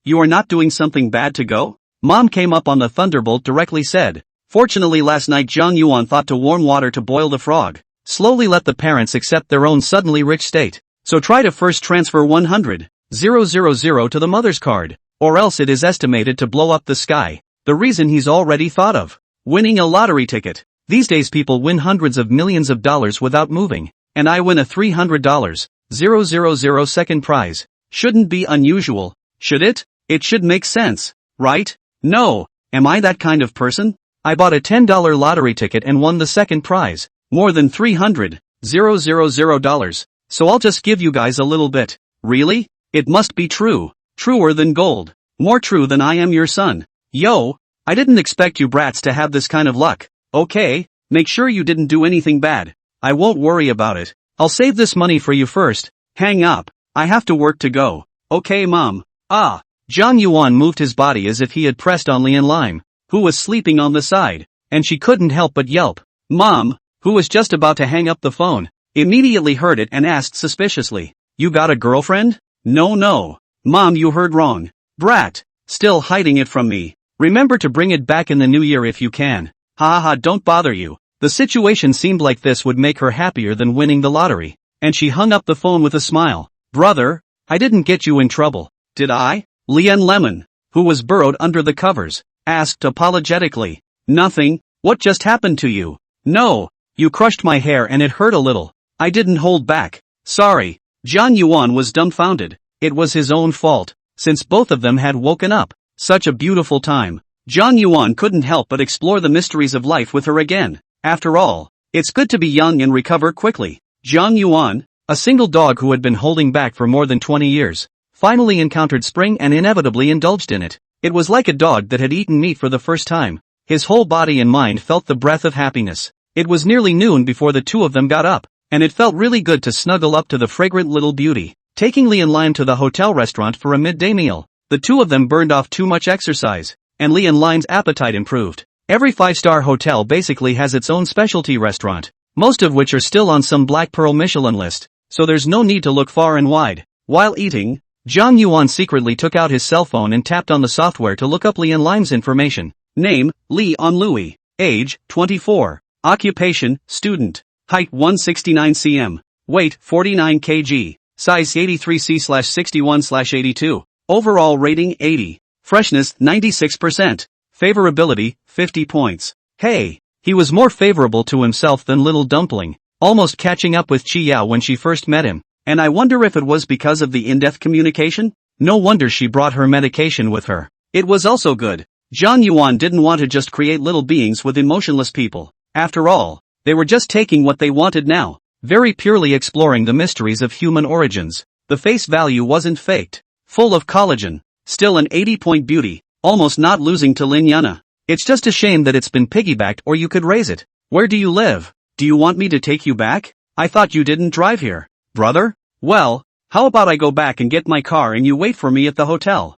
Speaker 1: You are not doing something bad to go? Mom came up on the thunderbolt directly said. Fortunately last night Zhang Yuan thought to warm water to boil the frog. Slowly let the parents accept their own suddenly rich state. So try to first transfer 100,000 to the mother's card. Or else it is estimated to blow up the sky. The reason he's already thought of. Winning a lottery ticket. These days people win hundreds of millions of dollars without moving. And I win a $300,000 second prize. Shouldn't be unusual, should it? It should make sense, right? No, am I that kind of person? I bought a $10 lottery ticket and won the second prize. More than $300,000. So I'll just give you guys a little bit. Really? It must be true. Truer than gold. More true than I am your son. Yo, I didn't expect you brats to have this kind of luck. Okay, make sure you didn't do anything bad. I won't worry about it. I'll save this money for you first. Hang up. I have to work to go. Okay, Mom. Zhang Yuan moved his body as if he had pressed on Lian Lime, who was sleeping on the side, and she couldn't help but yelp. Mom, who was just about to hang up the phone, immediately heard it and asked suspiciously, You got a girlfriend? No. Mom, you heard wrong. Brat, still hiding it from me. Remember to bring it back in the new year if you can. Don't bother you. The situation seemed like this would make her happier than winning the lottery, and she hung up the phone with a smile. Brother, I didn't get you in trouble, did I? Lian Lemon, who was burrowed under the covers, asked apologetically. Nothing, what just happened to you? No, you crushed my hair and it hurt a little. I didn't hold back. Sorry. Jiang Yuan was dumbfounded. It was his own fault, since both of them had woken up. Such a beautiful time. Jiang Yuan couldn't help but explore the mysteries of life with her again. After all, it's good to be young and recover quickly. Jiang Yuan, a single dog who had been holding back for more than 20 years, finally encountered spring and inevitably indulged in it. It was like a dog that had eaten meat for the first time. His whole body and mind felt the breath of happiness. It was nearly noon before the two of them got up, and it felt really good to snuggle up to the fragrant little beauty. Taking Li and Lime to the hotel restaurant for a midday meal, the two of them burned off too much exercise, and Li and Lime's appetite improved. Every 5-star hotel basically has its own specialty restaurant, most of which are still on some Black Pearl Michelin list, so there's no need to look far and wide. While eating, Jiang Yuan secretly took out his cell phone and tapped on the software to look up Li and Lime's information. Name, Li On Louis. Age, 24. Occupation, student. Height 169 cm. Weight 49 kg. Size 83C/61/82. Overall rating 80. Freshness 96%. Favorability 50 points. Hey, he was more favorable to himself than Little Dumpling, almost catching up with Chi Yao when she first met him. And I wonder if it was because of the in-depth communication? No wonder she brought her medication with her. It was also good. Jiang Yuan didn't want to just create little beings with emotionless people. After all, they were just taking what they wanted now, very purely exploring the mysteries of human origins. The face value wasn't faked. Full of collagen. Still an 80-point beauty, almost not losing to Lin Yana. It's just a shame that it's been piggybacked, or you could raise it. Where do you live? Do you want me to take you back? I thought you didn't drive here. Brother? Well, how about I go back and get my car and you wait for me at the hotel?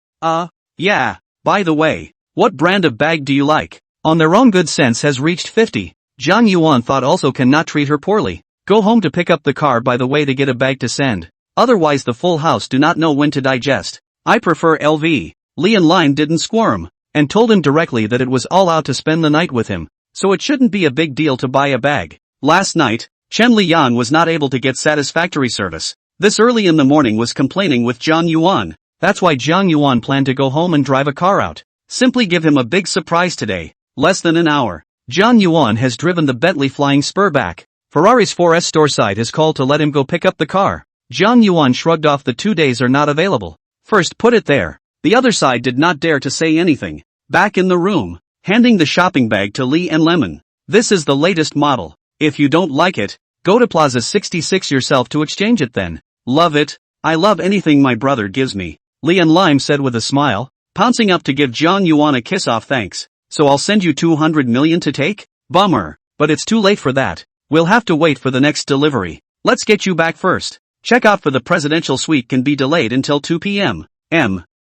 Speaker 1: Yeah. By the way, what brand of bag do you like? On their own good sense has reached 50. Jiang Yuan thought also cannot treat her poorly. Go home to pick up the car by the way to get a bag to send. Otherwise the full house do not know when to digest. I prefer LV. Li and Lime didn't squirm, and told him directly that it was all out to spend the night with him, so it shouldn't be a big deal to buy a bag. Last night, Chen Liang was not able to get satisfactory service. This early in the morning was complaining with Jiang Yuan. That's why Jiang Yuan planned to go home and drive a car out. Simply give him a big surprise today. Less than an hour. Jiang Yuan has driven the Bentley Flying Spur back. Ferrari's 4S store side has called to let him go pick up the car. Jiang Yuan shrugged off the 2 days are not available. First put it there. The other side did not dare to say anything. Back in the room, handing the shopping bag to Li and Lemon. This is the latest model. If you don't like it, go to Plaza 66 yourself to exchange it then. Love it. I love anything my brother gives me. Li and Lime said with a smile, pouncing up to give Jiang Yuan a kiss off. Thanks. So I'll send you 200 million to take? Bummer. But it's too late for that. We'll have to wait for the next delivery. Let's get you back first. Checkout for the presidential suite can be delayed until 2 p.m.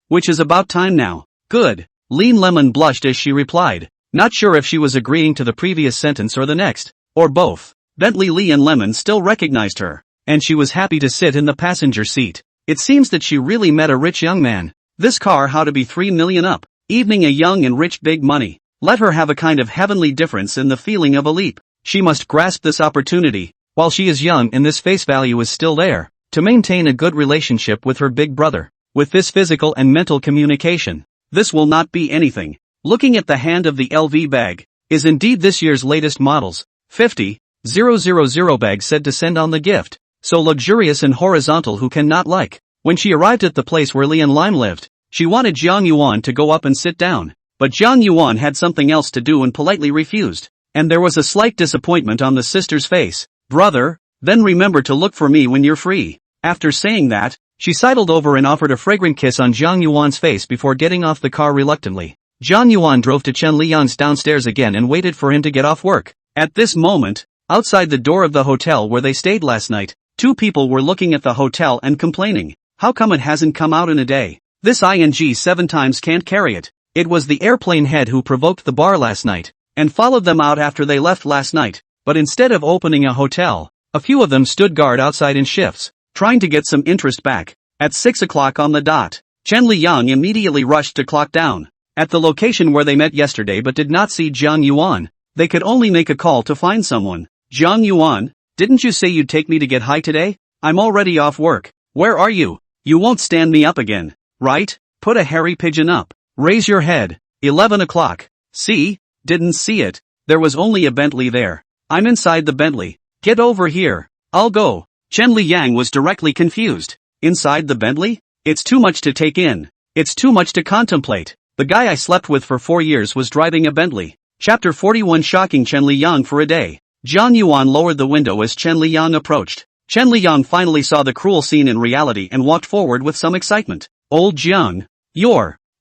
Speaker 1: Which is about time now. Good. Lean Lemon blushed as she replied, not sure if she was agreeing to the previous sentence or the next, or both. Bentley Lee and Lemon still recognized her, and she was happy to sit in the passenger seat. It seems that she really met a rich young man. This car how to be 3 million up. Evening a young and rich big money. Let her have a kind of heavenly difference in the feeling of a leap. She must grasp this opportunity, while she is young and this face value is still there, to maintain a good relationship with her big brother. With this physical and mental communication, this will not be anything. Looking at the hand of the LV bag, is indeed this year's latest models. 50,000 bag said to send on the gift. So luxurious and horizontal who can not like. When she arrived at the place where Li and Lime lived, she wanted Jiang Yuan to go up and sit down. But Jiang Yuan had something else to do and politely refused. And there was a slight disappointment on the sister's face. Brother, then remember to look for me when you're free. After saying that, she sidled over and offered a fragrant kiss on Jiang Yuan's face before getting off the car reluctantly. Jiang Yuan drove to Chen Liang's downstairs again and waited for him to get off work. At this moment, outside the door of the hotel where they stayed last night, two people were looking at the hotel and complaining. How come it hasn't come out in a day? This ING 7 times can't carry it. It was the airplane head who provoked the bar last night, and followed them out after they left last night. But instead of opening a hotel, a few of them stood guard outside in shifts, trying to get some interest back. At 6 o'clock on the dot, Chen Liang immediately rushed to clock down. At the location where they met yesterday but did not see Jiang Yuan, They could only make a call to find someone. Jiang Yuan, didn't you say you'd take me to get high today? I'm already off work. Where are you? You won't stand me up again, right? Put a hairy pigeon up. Raise your head. 11 o'clock. See? Didn't see it. There was only a Bentley there. I'm inside the Bentley. Get over here. I'll go. Chen Liyang was directly confused. Inside the Bentley? It's too much to take in. It's too much to contemplate. The guy I slept with for 4 years was driving a Bentley. Chapter 41 Shocking Chen Liyang for a day. Jiang Yuan lowered the window as Chen Liyang approached. Chen Liyang finally saw the cruel scene in reality and walked forward with some excitement. Old Jiang.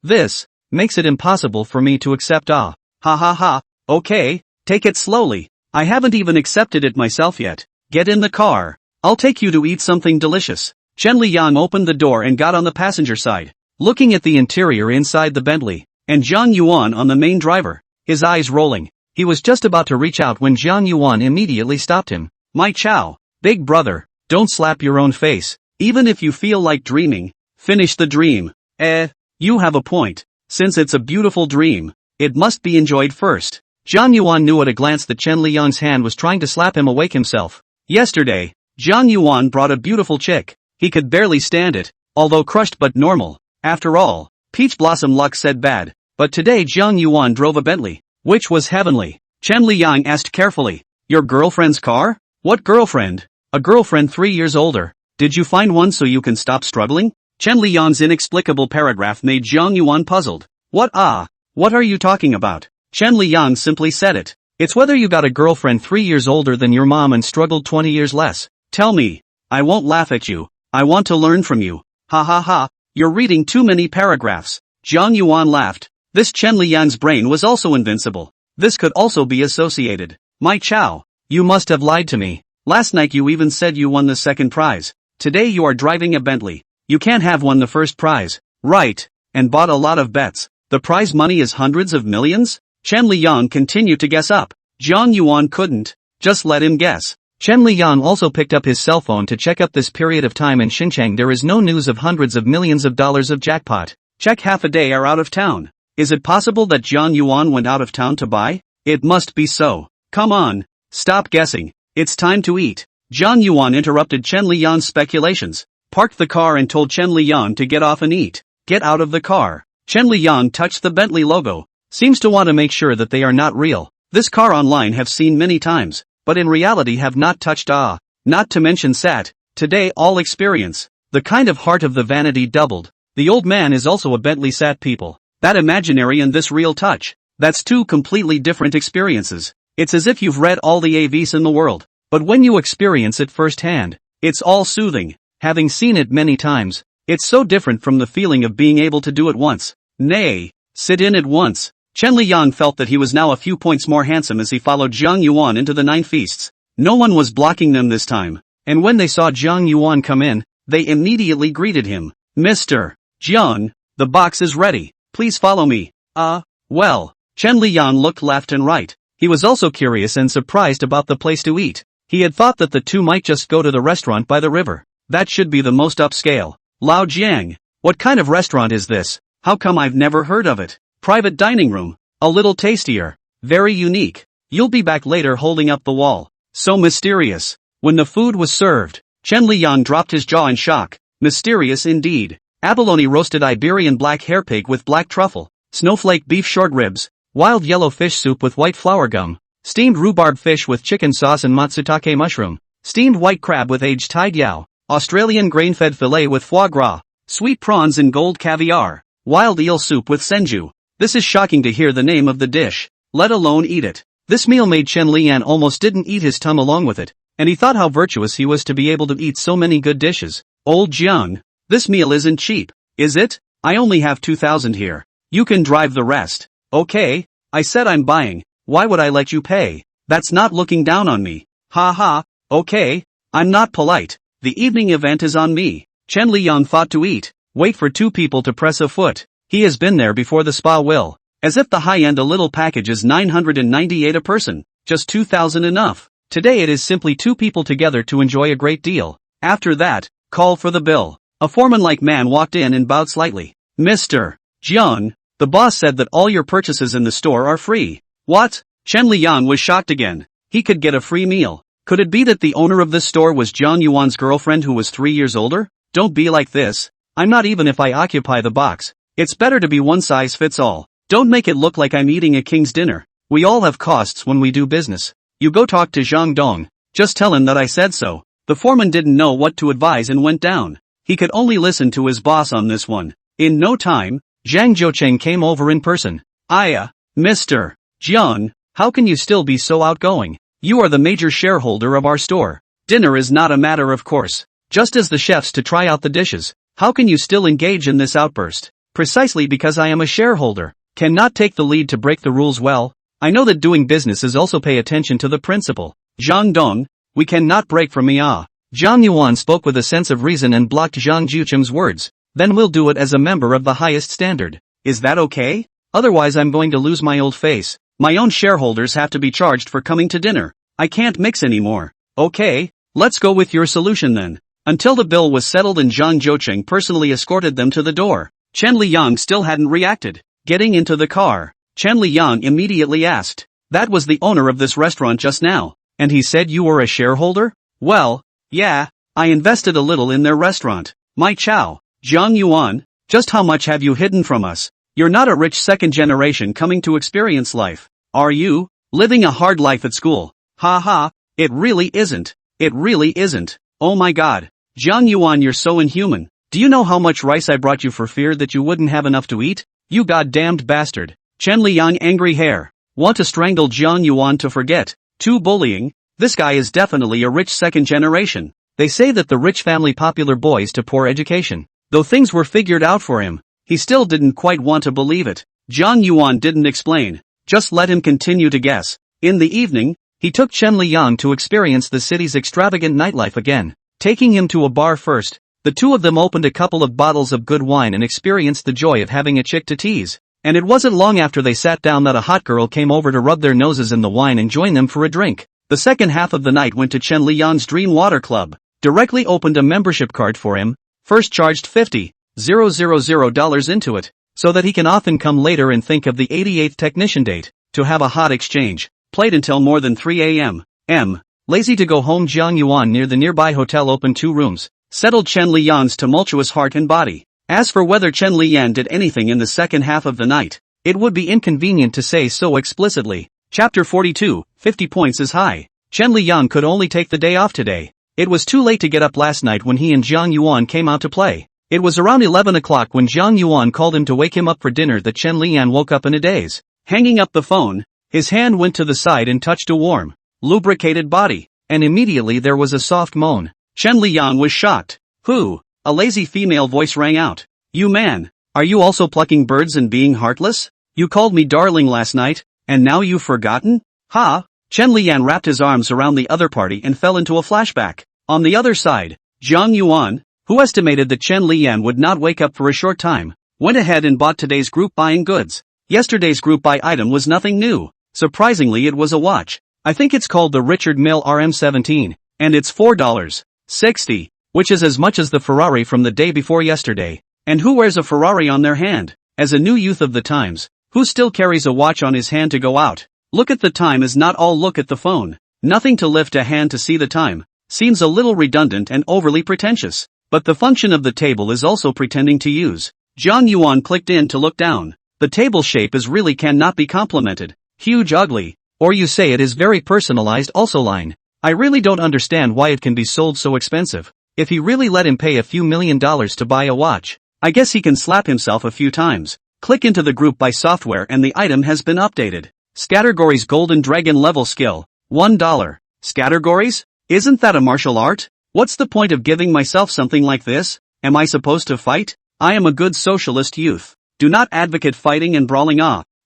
Speaker 1: This makes it impossible for me to accept. Ha ha ha. Okay, take it slowly. I haven't even accepted it myself yet. Get in the car. I'll take you to eat something delicious. Chen Liyang opened the door and got on the passenger side, looking at the interior inside the Bentley, and Jiang Yuan on the main driver, his eyes rolling. He was just about to reach out when Jiang Yuan immediately stopped him. My chow, big brother, don't slap your own face. Even if you feel like dreaming, finish the dream. You have a point. Since it's a beautiful dream, it must be enjoyed first. Jiang Yuan knew at a glance that Chen Liyang's hand was trying to slap him awake himself. Yesterday, Jiang Yuan brought a beautiful chick. He could barely stand it, although crushed but normal. After all, Peach Blossom luck said bad. But today Jiang Yuan drove a Bentley, which was heavenly. Chen Liyang asked carefully, your girlfriend's car? What girlfriend? A girlfriend 3 years older. Did you find one so you can stop struggling? Chen Liyang's inexplicable paragraph made Jiang Yuan puzzled. What are you talking about? Chen Liyang simply said it. It's whether you got a girlfriend 3 years older than your mom and struggled 20 years less. Tell me. I won't laugh at you. I want to learn from you. Ha ha ha. You're reading too many paragraphs. Jiang Yuan laughed. This Chen Liyang's brain was also invincible. This could also be associated. My chow. You must have lied to me. Last night you even said you won the second prize. Today you are driving a Bentley. You can't have won the first prize. Right. And bought a lot of bets. The prize money is hundreds of millions? Chen Liyang continued to guess up. Jiang Yuan couldn't. Just let him guess. Chen Liyang also picked up his cell phone to check up this period of time in Xinjiang. There is no news of hundreds of millions of dollars of jackpot. Check half a day are out of town. Is it possible that Jiang Yuan went out of town to buy? It must be so. Come on. Stop guessing. It's time to eat. Jiang Yuan interrupted Chen Liyang's speculations, parked the car and told Chen Liyang to get off and eat. Get out of the car. Chen Liyang touched the Bentley logo. Seems to want to make sure that they are not real. This car online have seen many times, but in reality have not touched. Not to mention sat. Today all experience. The kind of heart of the vanity doubled. The old man is also a Bentley sat people. That imaginary and this real touch. That's two completely different experiences. It's as if you've read all the AVs in the world, but when you experience it firsthand, it's all soothing. Having seen it many times, it's so different from the feeling of being able to do it once. Nay, sit in it once. Chen Liyang felt that he was now a few points more handsome as he followed Jiang Yuan into the 9 feasts. No one was blocking them this time, and when they saw Jiang Yuan come in, they immediately greeted him. Mr. Jiang, the box is ready. Please follow me. Well. Chen Liyang looked left and right. He was also curious and surprised about the place to eat. He had thought that the two might just go to the restaurant by the river. That should be the most upscale. Lao Jiang, what kind of restaurant is this? How come I've never heard of it? Private dining room. A little tastier. Very unique. You'll be back later holding up the wall. So mysterious. When the food was served, Chen Liyang dropped his jaw in shock. Mysterious indeed. Abalone roasted Iberian black hair pig with black truffle, snowflake beef short ribs, wild yellow fish soup with white flour gum, steamed rhubarb fish with chicken sauce and matsutake mushroom, steamed white crab with aged Thai yao, Australian grain-fed fillet with foie gras, sweet prawns and gold caviar, wild eel soup with senju. This is shocking to hear the name of the dish, let alone eat it. This meal made Chen Liyang almost didn't eat his tongue along with it, and he thought how virtuous he was to be able to eat so many good dishes. Old Jiang, this meal isn't cheap, is it? I only have 2,000 here. You can drive the rest. Okay, I said I'm buying. Why would I let you pay? That's not looking down on me. Ha ha, okay, I'm not polite. The evening event is on me. Chen Liyang thought to eat. Wait for 2 people to press a foot. He has been there before the spa will. As if the high-end a little package is 998 a person. Just 2,000 enough. Today it is simply 2 people together to enjoy a great deal. After that, call for the bill. A foreman-like man walked in and bowed slightly. Mr. Jiang, the boss said that all your purchases in the store are free. What? Chen Liang was shocked again. He could get a free meal. Could it be that the owner of this store was Jiang Yuan's girlfriend who was 3 years older? Don't be like this. I'm not even if I occupy the box. It's better to be one size fits all. Don't make it look like I'm eating a king's dinner. We all have costs when we do business. You go talk to Zhang Dong. Just tell him that I said so. The foreman didn't know what to advise and went down. He could only listen to his boss on this one. In no time, Zhang Zhoucheng came over in person. Mr. Jiang, how can you still be so outgoing? You are the major shareholder of our store. Dinner is not a matter of course. Just as the chefs to try out the dishes. How can you still engage in this outburst? Precisely because I am a shareholder. Cannot take the lead to break the rules well. I know that doing business is also pay attention to the principle. Zhang Dong, we cannot break from Mia. Zhang Yuan spoke with a sense of reason and blocked Zhang Zhucheng's words. Then we'll do it as a member of the highest standard. Is that okay? Otherwise I'm going to lose my old face. My own shareholders have to be charged for coming to dinner. I can't mix anymore. Okay, let's go with your solution then. Until the bill was settled and Zhang Zhoucheng personally escorted them to the door. Chen Liang still hadn't reacted. Getting into the car, Chen Liang immediately asked, "That was the owner of this restaurant just now, and he said you were a shareholder?" "Well, yeah, I invested a little in their restaurant." "My chow, Zhang Yuan, just how much have you hidden from us? You're not a rich second generation coming to experience life, are you? Living a hard life at school. Ha ha, it really isn't. It really isn't. Oh my god. Zhang Yuan, you're so inhuman. Do you know how much rice I brought you for fear that you wouldn't have enough to eat? You goddamned bastard." Chen Liang angry hair. Want to strangle Zhang Yuan to forget. Too bullying. This guy is definitely a rich second generation. They say that the rich family popular boys to poor education. Though things were figured out for him, he still didn't quite want to believe it. Zhang Yuan didn't explain. Just let him continue to guess. In the evening, he took Chen Liang to experience the city's extravagant nightlife again. Taking him to a bar first, the two of them opened a couple of bottles of good wine and experienced the joy of having a chick to tease. And it wasn't long after they sat down that a hot girl came over to rub their noses in the wine and join them for a drink. The second half of the night went to Chen Liang's Dream Water Club. Directly opened a membership card for him. First charged $50,000 into it, so that he can often come later and think of the 88th technician date, to have a hot exchange. Played until more than 3 a.m. Lazy to go home. Zhang Yuan near the nearby hotel opened 2 rooms, settled Chen Liang's tumultuous heart and body. As for whether Chen Liang did anything in the second half of the night, it would be inconvenient to say so explicitly. Chapter 42, 50 points is high. Chen Liang could only take the day off today. It was too late to get up last night when he and Zhang Yuan came out to play. It was around 11 o'clock when Zhang Yuan called him to wake him up for dinner that Chen Liang woke up in a daze. Hanging up the phone, his hand went to the side and touched a warm, lubricated body, and immediately there was a soft moan. Chen Liang was shocked. "Who?" A lazy female voice rang out. "You man, are you also plucking birds and being heartless? You called me darling last night, and now you've forgotten? Ha!" Chen Liang wrapped his arms around the other party and fell into a flashback. On the other side, Zhang Yuan, who estimated that Chen Liang would not wake up for a short time, went ahead and bought today's group buying goods. Yesterday's group buy item was nothing new. Surprisingly, it was a watch. I think it's called the Richard Mille RM17, and it's $4.60, which is as much as the Ferrari from the day before yesterday. And who wears a Ferrari on their hand? As a new youth of the times, who still carries a watch on his hand to go out? Look at the time is not all look at the phone. Nothing to lift a hand to see the time. Seems a little redundant and overly pretentious. But the function of the table is also pretending to use. Zhang Yuan clicked in to look down. The table shape is really cannot be complimented. Huge ugly. Or you say it is very personalized also line. I really don't understand why it can be sold so expensive. If he really let him pay a few $1 million to buy a watch, I guess he can slap himself a few times. Click into the group by software and the item has been updated. Scattergories Golden Dragon level skill. $1. Scattergories? Isn't that a martial art? What's the point of giving myself something like this? Am I supposed to fight? I am a good socialist youth. Do not advocate fighting and brawling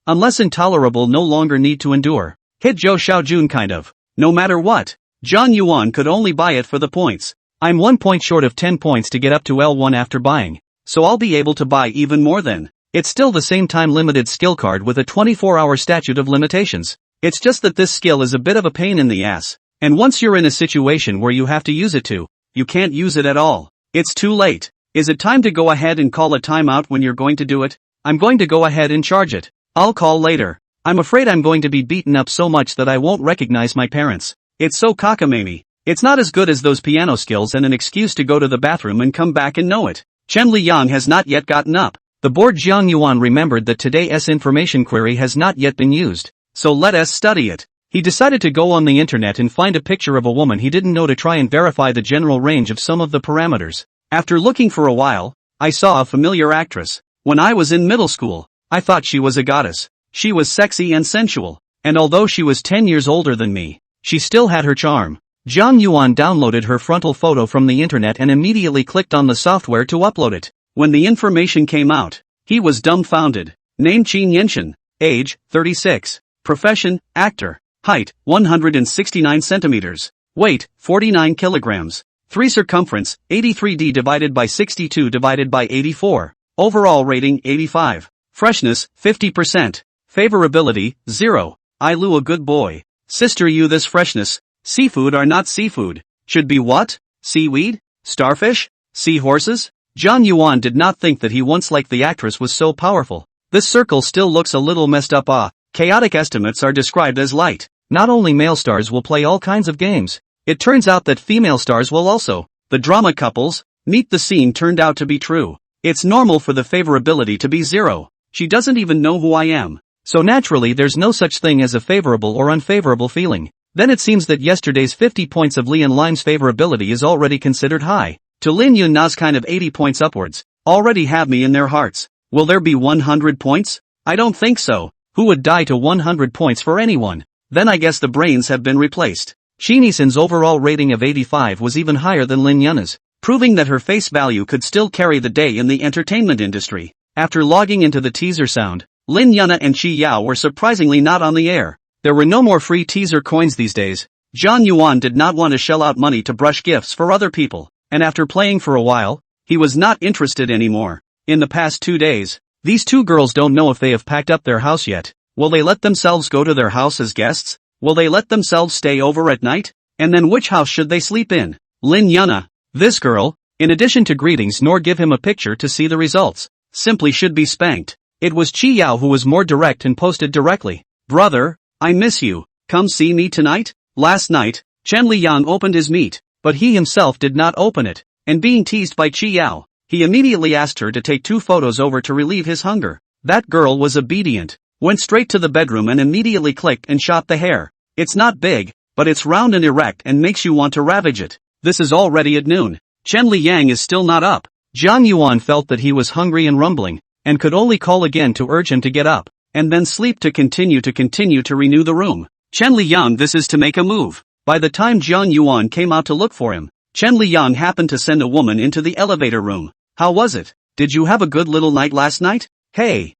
Speaker 1: unless intolerable no longer need to endure. Hit Zhou Xiaojun kind of. No matter what. Zhang Yuan could only buy it for the points. I'm 1 point short of 10 points to get up to L1 after buying. So I'll be able to buy even more then. It's still the same time limited skill card with a 24-hour statute of limitations. It's just that this skill is a bit of a pain in the ass. And once you're in a situation where you have to use it you can't use it at all. It's too late. Is it time to go ahead and call a timeout when you're going to do it? I'm going to go ahead and charge it. I'll call later. I'm afraid I'm going to be beaten up so much that I won't recognize my parents. It's so cockamamie. It's not as good as those piano skills and an excuse to go to the bathroom and come back and know it. Chen Liyang has not yet gotten up. The bored Jiang Yuan remembered that today's information query has not yet been used, so let us study it. He decided to go on the internet and find a picture of a woman he didn't know to try and verify the general range of some of the parameters. After looking for a while, I saw a familiar actress. When I was in middle school, I thought she was a goddess. She was sexy and sensual, and although she was 10 years older than me, she still had her charm. Jiang Yuan downloaded her frontal photo from the internet and immediately clicked on the software to upload it. When the information came out, he was dumbfounded. Name Qin Yenshin. Age, 36. Profession, actor. Height, 169 centimeters. Weight, 49 kilograms. 3 circumference, 83D divided by 62 divided by 84. Overall rating, 85. Freshness, 50%. Favorability, 0. I Lu a good boy. Sister you this freshness. Seafood are not seafood. Should be what? Seaweed? Starfish? Seahorses? Jiang Yuan did not think that he once liked the actress was so powerful. This circle still looks a little messed up. Chaotic estimates are described as light. Not only male stars will play all kinds of games. It turns out that female stars will also. The drama couples, Meet the Scene turned out to be true. It's normal for the favorability to be 0. She doesn't even know who I am. So naturally there's no such thing as a favorable or unfavorable feeling. Then it seems that yesterday's 50 points of Lian Lime's favorability is already considered high. To Lin Yun Na's kind of 80 points upwards, already have me in their hearts. Will there be 100 points? I don't think so. Who would die to 100 points for anyone? Then I guess the brains have been replaced. Shinisen's overall rating of 85 was even higher than Lin Yunna's, proving that her face value could still carry the day in the entertainment industry. After logging into the teaser sound, Lin Yunna and Qi Yao were surprisingly not on the air. There were no more free teaser coins these days. Jiang Yuan did not want to shell out money to brush gifts for other people, and after playing for a while, he was not interested anymore. In the past 2 days, these two girls don't know if they have packed up their house yet. Will they let themselves go to their house as guests? Will they let themselves stay over at night? And then which house should they sleep in? Lin Yunna, this girl, in addition to greetings nor give him a picture to see the results, simply should be spanked. It was Qi Yao who was more direct and posted directly. Brother, I miss you. Come see me tonight? Last night, Chen Liyang opened his meat, but he himself did not open it, and being teased by Qi Yao, he immediately asked her to take 2 photos over to relieve his hunger. That girl was obedient. Went straight to the bedroom and immediately clicked and shot the hair. It's not big, but it's round and erect and makes you want to ravage it. This is already at noon. Chen Liyang is still not up. Jiang Yuan felt that he was hungry and rumbling, and could only call again to urge him to get up, and then sleep to continue to renew the room. Chen Liyang, this is to make a move. By the time Jiang Yuan came out to look for him, Chen Liyang happened to send a woman into the elevator room. How was it? Did you have a good little night last night? Hey,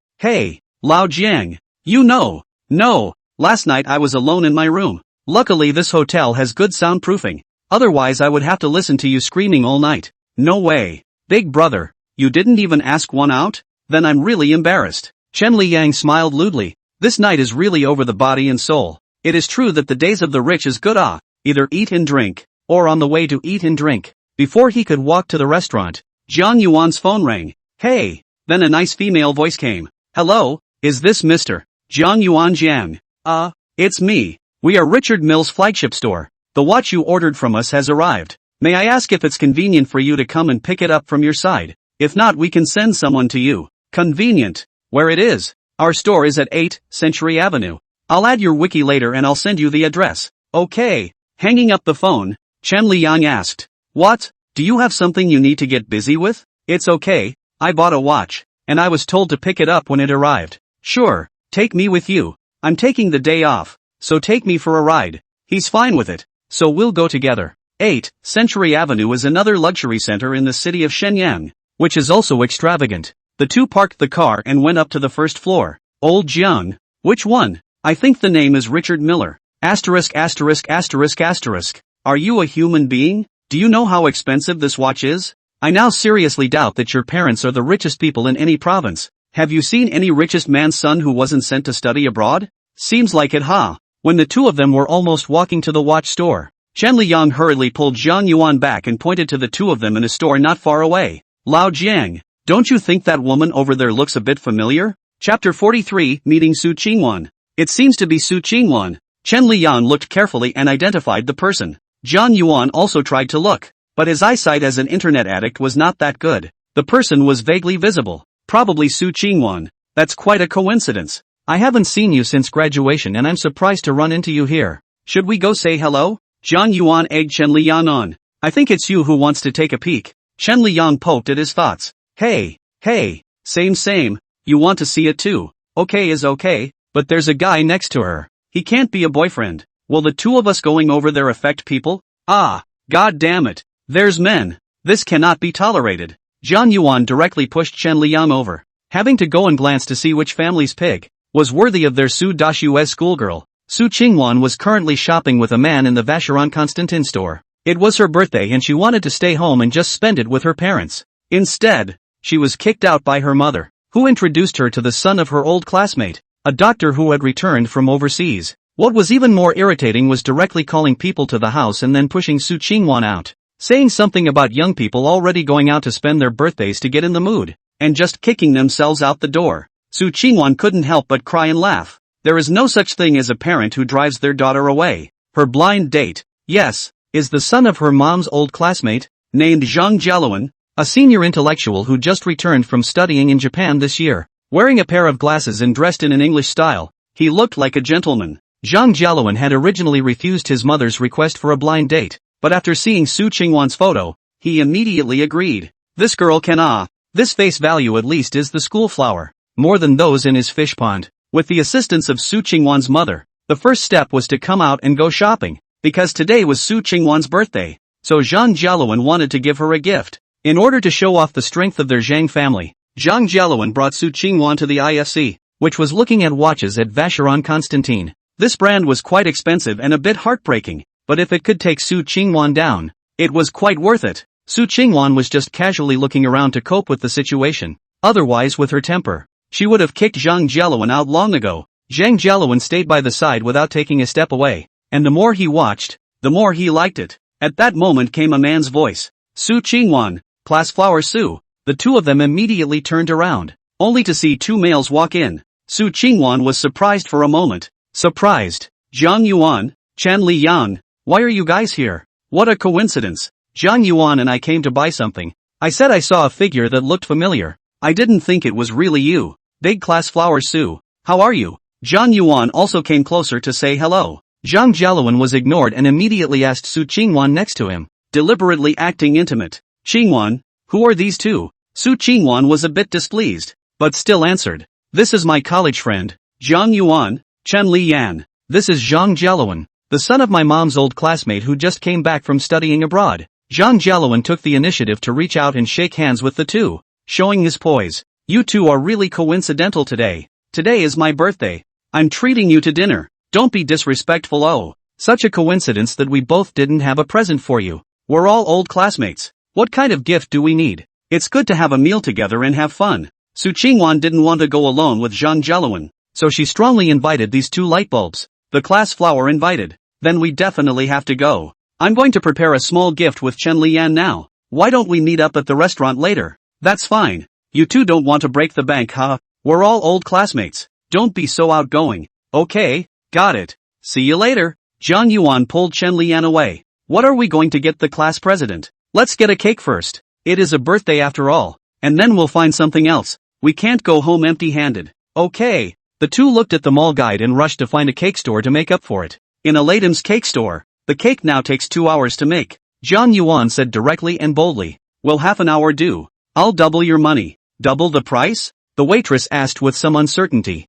Speaker 1: Lao Jiang. No, last night I was alone in my room. Luckily this hotel has good soundproofing. Otherwise I would have to listen to you screaming all night. No way. Big brother, you didn't even ask one out? Then I'm really embarrassed. Chen Liyang smiled lewdly. This night is really over the body and soul. It is true that the days of the rich is good either eat and drink, or on the way to eat and drink. Before he could walk to the restaurant, Jiang Yuan's phone rang. Hey, then a nice female voice came. Hello, is this Mr. Jiang Yuan Jiang? It's me. We are Richard Mill's flagship store. The watch you ordered from us has arrived. May I ask if it's convenient for you to come and pick it up from your side? If not, we can send someone to you. Convenient. Where it is? Our store is at 8 Century Avenue. I'll add your wiki later and I'll send you the address. Okay. Hanging up the phone, Chen Liyang asked. What? Do you have something you need to get busy with? It's okay. I bought a watch, and I was told to pick it up when it arrived. Sure, take me with you. I'm taking the day off, so take me for a ride. He's fine with it, so we'll go together. 8 Century Avenue is another luxury center in the city of Shenyang, which is also extravagant. The two parked the car and went up to the first floor. Old Jiang. Which one? I think the name is Richard Miller. Asterisk. Are you a human being? Do you know how expensive this watch is? I now seriously doubt that your parents are the richest people in any province. Have you seen any richest man's son who wasn't sent to study abroad? Seems like it, huh? When the two of them were almost walking to the watch store, Chen Liyang hurriedly pulled Jiang Yuan back and pointed to the two of them in a store not far away. Lao Jiang, don't you think that woman over there looks a bit familiar? Chapter 43, Meeting Su Qingwan. It seems to be Su Qingwan. Chen Liang looked carefully and identified the person. Zhang Yuan also tried to look, but his eyesight as an internet addict was not that good. The person was vaguely visible. Probably Su Qingwan. That's quite a coincidence. I haven't seen you since graduation and I'm surprised to run into you here. Should we go say hello? Zhang Yuan egged Chen Liang on. I think it's you who wants to take a peek. Chen Liang poked at his thoughts. Hey, same. You want to see it too. Okay is okay, but there's a guy next to her. He can't be a boyfriend. Will the two of us going over there affect people? Ah, god damn it. There's men. This cannot be tolerated. Zhang Yuan directly pushed Chen Liang over. Having to go and glance to see which family's pig was worthy of their Su Dashue's schoolgirl. Su Qingwan was currently shopping with a man in the Vacheron Constantin store. It was her birthday and she wanted to stay home and just spend it with her parents. Instead, she was kicked out by her mother, who introduced her to the son of her old classmate, a doctor who had returned from overseas. What was even more irritating was directly calling people to the house and then pushing Su Qingwan out, saying something about young people already going out to spend their birthdays to get in the mood, and just kicking themselves out the door. Su Qingwan couldn't help but cry and laugh. There is no such thing as a parent who drives their daughter away. Her blind date, yes, is the son of her mom's old classmate, named Zhang Jialuan, a senior intellectual who just returned from studying in Japan this year. Wearing a pair of glasses and dressed in an English style, he looked like a gentleman. Zhang Jialuan had originally refused his mother's request for a blind date, but after seeing Su Qingwan's photo, he immediately agreed. This girl can this face value at least is the school flower, more than those in his fish pond. With the assistance of Su Qingwan's mother, the first step was to come out and go shopping, because today was Su Qingwan's birthday, so Zhang Jialuan wanted to give her a gift. In order to show off the strength of their Zhang family, Zhang Jialuan brought Su Qingwan to the IFC, which was looking at watches at Vacheron Constantin. This brand was quite expensive and a bit heartbreaking, but if it could take Su Qingwan down, it was quite worth it. Su Qingwan was just casually looking around to cope with the situation. Otherwise, with her temper, she would have kicked Zhang Jialuan out long ago. Zhang Jialuan stayed by the side without taking a step away, and the more he watched, the more he liked it. At that moment came a man's voice. Su Qingwan, class flower Su. The two of them immediately turned around, only to see two males walk in. Su Qingwan was surprised for a moment. Surprised. Zhang Yuan, Chen Liang, why are you guys here? What a coincidence. Zhang Yuan and I came to buy something. I said I saw a figure that looked familiar. I didn't think it was really you. Big class flower Su. How are you? Zhang Yuan also came closer to say hello. Zhang Jialuan was ignored and immediately asked Su Qingwan next to him, deliberately acting intimate. Qingwan, who are these two? Su Qingwan was a bit displeased, but still answered. This is my college friend, Zhang Yuan. Chen Liang. This is Zhang Jialuan, the son of my mom's old classmate who just came back from studying abroad. Zhang Jialuan took the initiative to reach out and shake hands with the two, showing his poise. You two are really coincidental today. Today is my birthday. I'm treating you to dinner. Don't be disrespectful. Oh, such a coincidence that we both didn't have a present for you. We're all old classmates. What kind of gift do we need? It's good to have a meal together and have fun. Su Qingwan didn't want to go alone with Zhang Jialuan, so she strongly invited these two light bulbs. The class flower invited. Then we definitely have to go. I'm going to prepare a small gift with Chen Liang now. Why don't we meet up at the restaurant later? That's fine. You two don't want to break the bank, huh? We're all old classmates. Don't be so outgoing. Okay, got it. See you later. Zhang Yuan pulled Chen Liang away. What are we going to get the class president? Let's get a cake first. It is a birthday after all. And then we'll find something else. We can't go home empty-handed. Okay. The two looked at the mall guide and rushed to find a cake store to make up for it. In a Latam's cake store, the cake now takes 2 hours to make. Zhang Yuan said directly and boldly. Will half an hour do? I'll double your money. Double the price? The waitress asked with some uncertainty.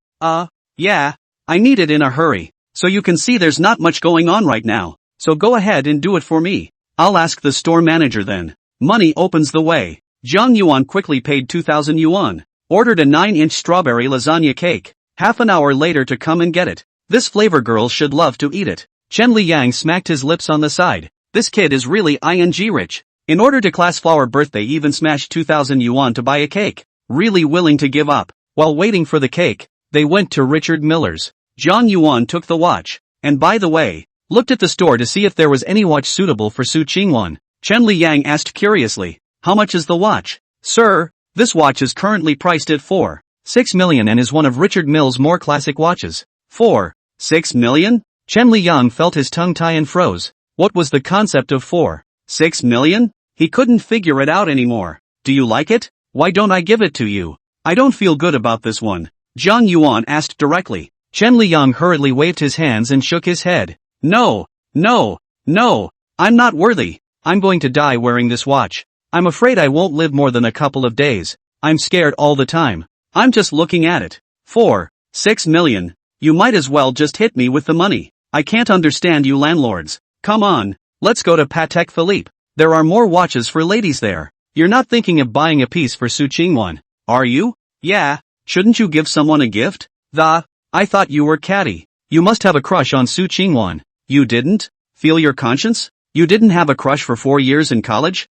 Speaker 1: Yeah. I need it in a hurry. So you can see there's not much going on right now. So go ahead and do it for me. I'll ask the store manager then. Money opens the way. Zhang Yuan quickly paid 2,000 yuan. Ordered a 9-inch strawberry lasagna cake. Half an hour later to come and get it. This flavor girl should love to eat it. Chen Liang smacked his lips on the side. This kid is really ing rich. In order to class flower birthday even smashed 2,000 yuan to buy a cake. Really willing to give up. While waiting for the cake, they went to Richard Miller's. Zhang Yuan took the watch. And by the way, looked at the store to see if there was any watch suitable for Su Qingwan. Chen Liang asked curiously. How much is the watch? Sir, this watch is currently priced at 4.6 million and is one of Richard Miller's more classic watches. 4. 6 million? Chen Liang felt his tongue tie and froze. What was the concept of 4. 6 million? He couldn't figure it out anymore. Do you like it? Why don't I give it to you? I don't feel good about this one. Zhang Yuan asked directly. Chen Liang hurriedly waved his hands and shook his head. No, no, no, I'm not worthy. I'm going to die wearing this watch. I'm afraid I won't live more than a couple of days. I'm scared all the time. I'm just looking at it. 4. 6 million. You might as well just hit me with the money. I can't understand you landlords. Come on, let's go to Patek Philippe. There are more watches for ladies there. You're not thinking of buying a piece for Su Qingwan, are you? Yeah, shouldn't you give someone a gift? I thought you were catty. You must have a crush on Su Qingwan. You didn't? Feel your conscience? You didn't have a crush for 4 years in college?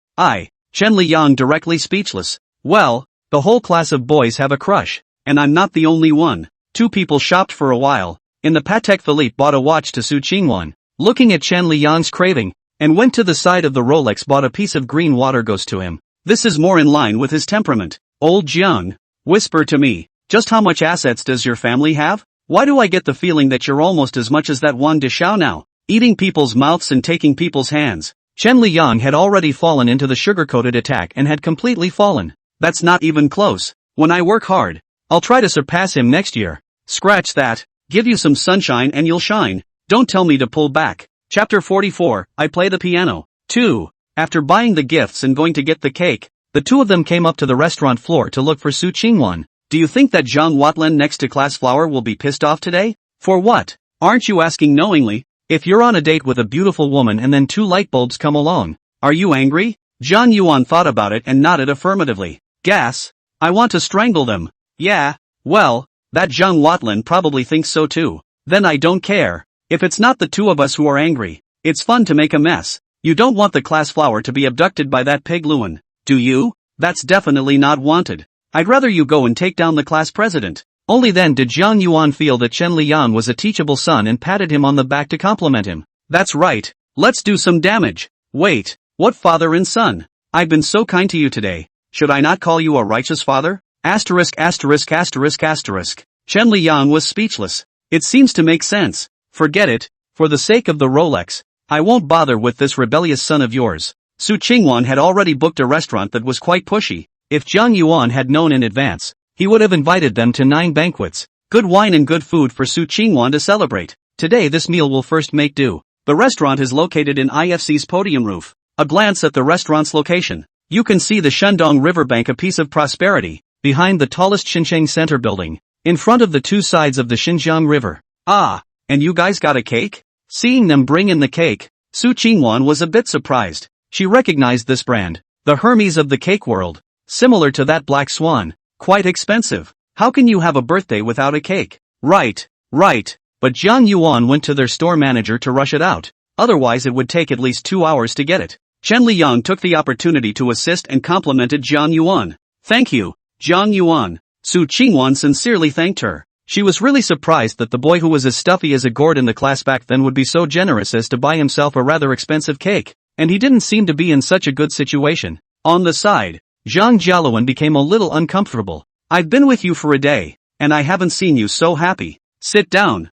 Speaker 1: Chen Liang directly speechless. Well, the whole class of boys have a crush, and I'm not the only one. 2 people shopped for a while. In the Patek Philippe bought a watch to Su Qingwan, looking at Chen Liang's craving, and went to the side of the Rolex bought a piece of green water goes to him. This is more in line with his temperament. Old Jiang, whisper to me, just how much assets does your family have? Why do I get the feeling that you're almost as much as that Wang Dishao now, eating people's mouths and taking people's hands? Chen Liang had already fallen into the sugar-coated attack and had completely fallen. That's not even close. When I work hard, I'll try to surpass him next year. Scratch that. Give you some sunshine and you'll shine. Don't tell me to pull back. Chapter 44, I play the piano. 2. After buying the gifts and going to get the cake, the 2 of them came up to the restaurant floor to look for Su Qingwan. Do you think that Zhang Watlan next to Class Flower will be pissed off today? For what? Aren't you asking knowingly? If you're on a date with a beautiful woman and then 2 light bulbs come along, are you angry? Zhang Yuan thought about it and nodded affirmatively. Gas. I want to strangle them. Yeah, well, that Zhang Watlan probably thinks so too. Then I don't care. If it's not the 2 of us who are angry, it's fun to make a mess. You don't want the Class Flower to be abducted by that pig Luan, do you? That's definitely not wanted. I'd rather you go and take down the class president. Only then did Zhang Yuan feel that Chen Liang was a teachable son and patted him on the back to compliment him. That's right. Let's do some damage. Wait, what father and son? I've been so kind to you today. Should I not call you a righteous father? Asterisk asterisk asterisk asterisk. Chen Liang was speechless. It seems to make sense. Forget it. For the sake of the Rolex, I won't bother with this rebellious son of yours. Su Qingwan had already booked a restaurant that was quite pushy. If Zhang Yuan had known in advance, he would have invited them to 9 banquets. Good wine and good food for Su Qingwan to celebrate. Today this meal will first make do. The restaurant is located in IFC's podium roof. A glance at the restaurant's location. You can see the Shandong Riverbank, a piece of prosperity, behind the tallest Xinjiang Center building, in front of the 2 sides of the Xinjiang River. And you guys got a cake? Seeing them bring in the cake, Su Qingwan was a bit surprised. She recognized this brand, the Hermes of the cake world. Similar to that Black Swan, quite expensive. How can you have a birthday without a cake? Right. But Zhang Yuan went to their store manager to rush it out. Otherwise it would take at least 2 hours to get it. Chen Liang took the opportunity to assist and complimented Zhang Yuan. Thank you, Zhang Yuan. Su Qingwan sincerely thanked her. She was really surprised that the boy who was as stuffy as a gourd in the class back then would be so generous as to buy himself a rather expensive cake. And he didn't seem to be in such a good situation. On the side, Zhang Jialuan became a little uncomfortable. I've been with you for a day, and I haven't seen you so happy. Sit down.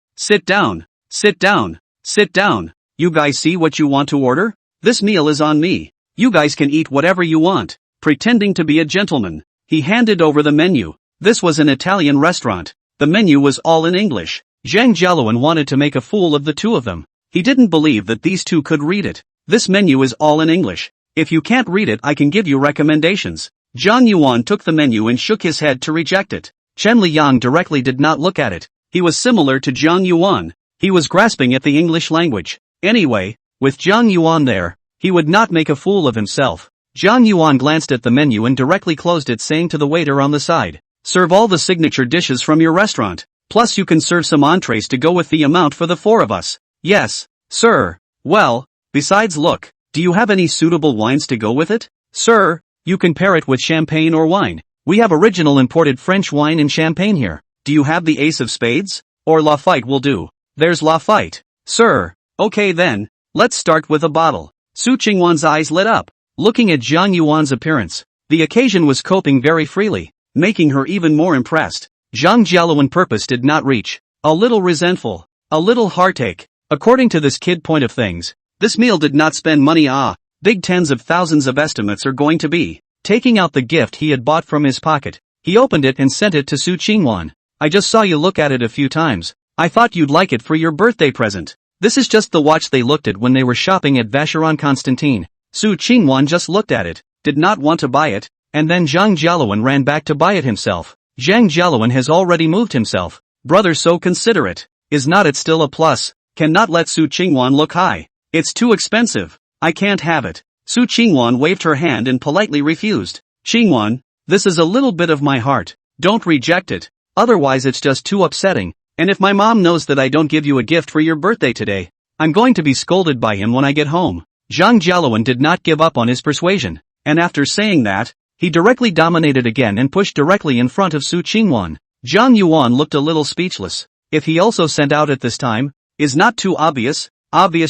Speaker 1: You guys see what you want to order? This meal is on me. You guys can eat whatever you want. Pretending to be a gentleman, he handed over the menu. This was an Italian restaurant. The menu was all in English. Zhang Jialuan wanted to make a fool of the 2 of them. He didn't believe that these 2 could read it. This menu is all in English. If you can't read it, I can give you recommendations. Zhang Yuan took the menu and shook his head to reject it. Chen Liang directly did not look at it. He was similar to Zhang Yuan. He was grasping at the English language. Anyway, with Zhang Yuan there, he would not make a fool of himself. Zhang Yuan glanced at the menu and directly closed it, saying to the waiter on the side, serve all the signature dishes from your restaurant. Plus you can serve some entrees to go with the amount for the 4 of us. Yes, sir. Well, besides look, do you have any suitable wines to go with it? Sir, you can pair it with champagne or wine. We have original imported French wine and champagne here. Do you have the Ace of Spades? Or Lafite will do. There's Lafite. Sir. Okay then, let's start with a bottle. Su Qingwan's eyes lit up, looking at Zhang Yuan's appearance. The occasion was coping very freely, making her even more impressed. Zhang Jialuan's purpose did not reach. a little resentful, a little heartache. According to this kid point of things, this meal did not spend money. Big tens of thousands of estimates are going to be. Taking out the gift he had bought from his pocket, he opened it and sent it to Su Qingwan. I just saw you look at it a few times. I thought you'd like it for your birthday present. This is just the watch they looked at when they were shopping at Vacheron Constantine. Su Qingwan just looked at it, did not want to buy it, and then Zhang Jialuan ran back to buy it himself. Zhang Jialuan has already moved himself. Brother so considerate. Is not it still a plus? Cannot let Su Qingwan look high. It's too expensive. I can't have it. Su Qingwan waved her hand and politely refused. Qingwan, this is a little bit of my heart. Don't reject it. Otherwise it's just too upsetting. And if my mom knows that I don't give you a gift for your birthday today, I'm going to be scolded by him when I get home. Zhang Jialuan did not give up on his persuasion, and after saying that, he directly dominated again and pushed directly in front of Su Qingwan. Zhang Yuan looked a little speechless. If he also sent out at this time, is not too obvious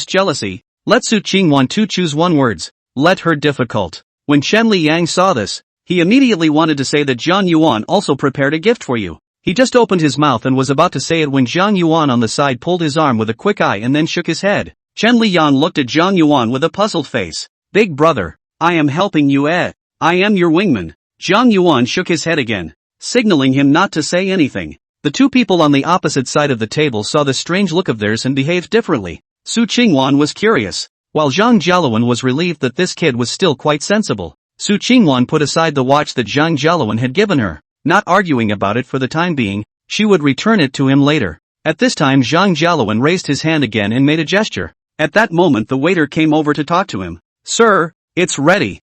Speaker 1: jealousy. Let Su Qingwan to choose one words. Let her difficult. When Chen Liang saw this, he immediately wanted to say that Zhang Yuan also prepared a gift for you. He just opened his mouth and was about to say it when Zhang Yuan on the side pulled his arm with a quick eye and then shook his head. Chen Liang looked at Zhang Yuan with a puzzled face. Big brother, I am helping you I am your wingman. Zhang Yuan shook his head again, signaling him not to say anything. The two people on the opposite side of the table saw the strange look of theirs and behaved differently. Su Qingwan was curious, while Zhang Jialuan was relieved that this kid was still quite sensible. Su Qingwan put aside the watch that Zhang Jialuan had given her. Not arguing about it for the time being, she would return it to him later. At this time Zhang Jialuan raised his hand again and made a gesture. At that moment the waiter came over to talk to him. Sir, it's ready.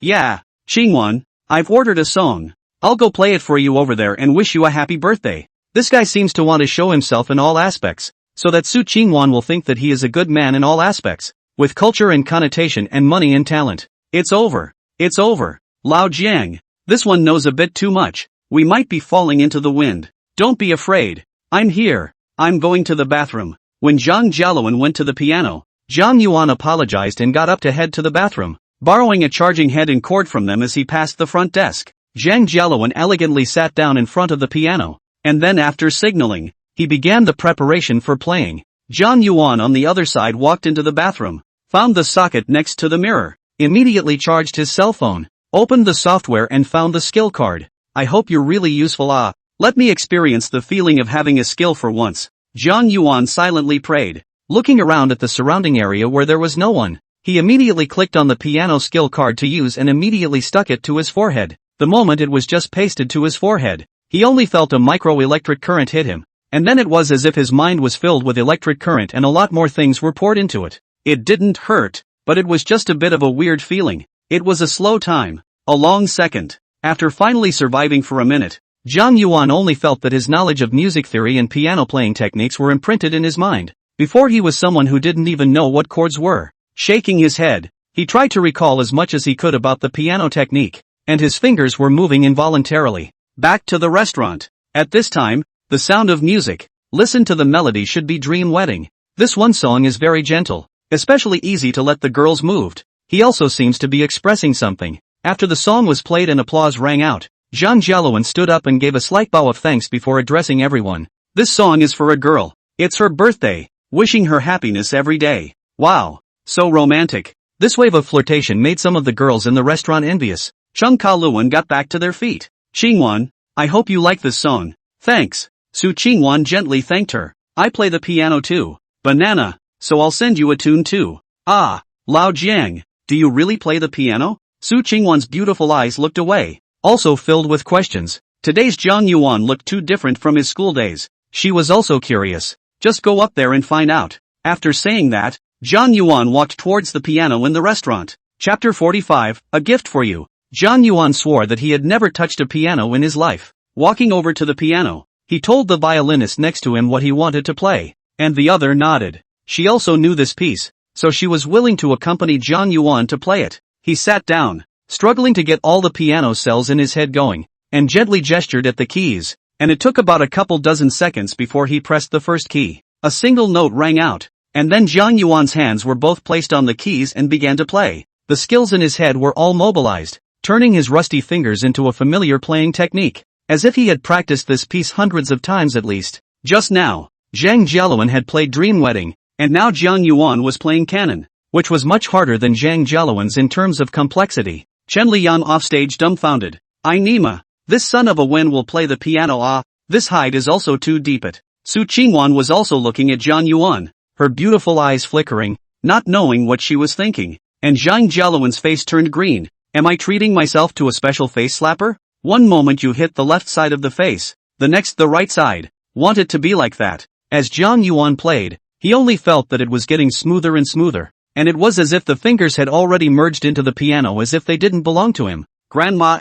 Speaker 1: Yeah, Qingwan, I've ordered a song. I'll go play it for you over there and wish you a happy birthday. This guy seems to want to show himself in all aspects, so that Su Qingwan will think that he is a good man in all aspects, with culture and connotation and money and talent. It's over. It's over. Lao Jiang. This one knows a bit too much. We might be falling into the wind. Don't be afraid. I'm here. I'm going to the bathroom. When Zhang Jialuan went to the piano, Zhang Yuan apologized and got up to head to the bathroom, borrowing a charging head and cord from them as he passed the front desk. Zhang Jialuan elegantly sat down in front of the piano, and then after signaling, he began the preparation for playing. Zhang Yuan on the other side walked into the bathroom, found the socket next to the mirror, immediately charged his cell phone, opened the software and found the skill card. I hope you're really useful. Let me experience the feeling of having a skill for once. Zhang Yuan silently prayed, looking around at the surrounding area where there was no one. He immediately clicked on the piano skill card to use and immediately stuck it to his forehead. The moment it was just pasted to his forehead, he only felt a microelectric current hit him, and then it was as if his mind was filled with electric current and a lot more things were poured into it. It didn't hurt, but it was just a bit of a weird feeling. It was a slow time, a long second. After finally surviving for a minute, Zhang Yuan only felt that his knowledge of music theory and piano playing techniques were imprinted in his mind. Before he was someone who didn't even know what chords were. Shaking his head, he tried to recall as much as he could about the piano technique, and his fingers were moving involuntarily. Back to the restaurant. At this time, the sound of music. Listen to the melody should be Dream Wedding. This one song is very gentle, especially easy to let the girls moved. He also seems to be expressing something. After the song was played and applause rang out, Zhang Jialuan stood up and gave a slight bow of thanks before addressing everyone. This song is for a girl. It's her birthday. Wishing her happiness every day. Wow. So romantic. This wave of flirtation made some of the girls in the restaurant envious. Chung Ka-luan got back to their feet. Qingwan, I hope you like this song. Thanks. Su Qingwan gently thanked her. I play the piano too. Banana. So I'll send you a tune too. Lao Jiang. Do you really play the piano? Su Qingwan's beautiful eyes looked away, also filled with questions. Today's Zhang Yuan looked too different from his school days. She was also curious. Just go up there and find out. After saying that, Zhang Yuan walked towards the piano in the restaurant. Chapter 45, A Gift for You. Zhang Yuan swore that he had never touched a piano in his life. Walking over to the piano, he told the violinist next to him what he wanted to play, and the other nodded. She also knew this piece, so she was willing to accompany Zhang Yuan to play it. He sat down, struggling to get all the piano cells in his head going, and gently gestured at the keys, and it took about a couple dozen seconds before he pressed the first key. A single note rang out, and then Zhang Yuan's hands were both placed on the keys and began to play. The skills in his head were all mobilized, turning his rusty fingers into a familiar playing technique, as if he had practiced this piece hundreds of times at least. Just now, Zhang Jialuan had played Dream Wedding, and now Jiang Yuan was playing Canon, which was much harder than Zhang Jialuan's in terms of complexity. Chen Liang offstage dumbfounded. Nima, this son of a Wen will play the piano. This height is also too deep. Su Qingwan was also looking at Jiang Yuan, her beautiful eyes flickering, not knowing what she was thinking, and Zhang Jialuan's face turned green. Am I treating myself to a special face slapper? One moment you hit the left side of the face, the next the right side. Want it to be like that. As Jiang Yuan played, he only felt that it was getting smoother and smoother, and it was as if the fingers had already merged into the piano as if they didn't belong to him. Grandma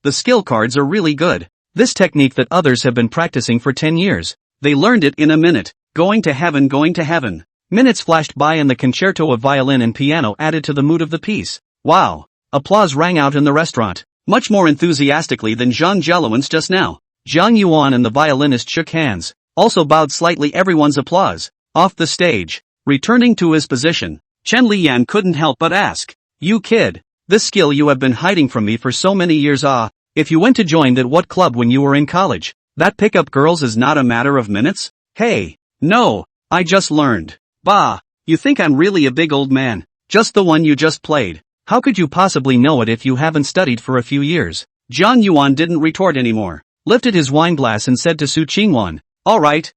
Speaker 1: the skill cards are really good. This technique that others have been practicing for 10 years. They learned it in a minute. Going to heaven, going to heaven. Minutes flashed by and the concerto of violin and piano added to the mood of the piece. Wow. Applause rang out in the restaurant, much more enthusiastically than Zhang Jialuan's just now. Jiang Yuan and the violinist shook hands, also bowed slightly. Everyone's applause. Off the stage, returning to his position, Chen Liyan couldn't help but ask, "You kid, this skill you have been hiding from me for so many years. If you went to join that what club when you were in college, that pickup girls is not a matter of minutes? Hey, no, I just learned. Bah, you think I'm really a big old man, just the one you just played. How could you possibly know it if you haven't studied for a few years?" Jiang Yuan didn't retort anymore, lifted his wine glass and said to Su Qingwan, all right,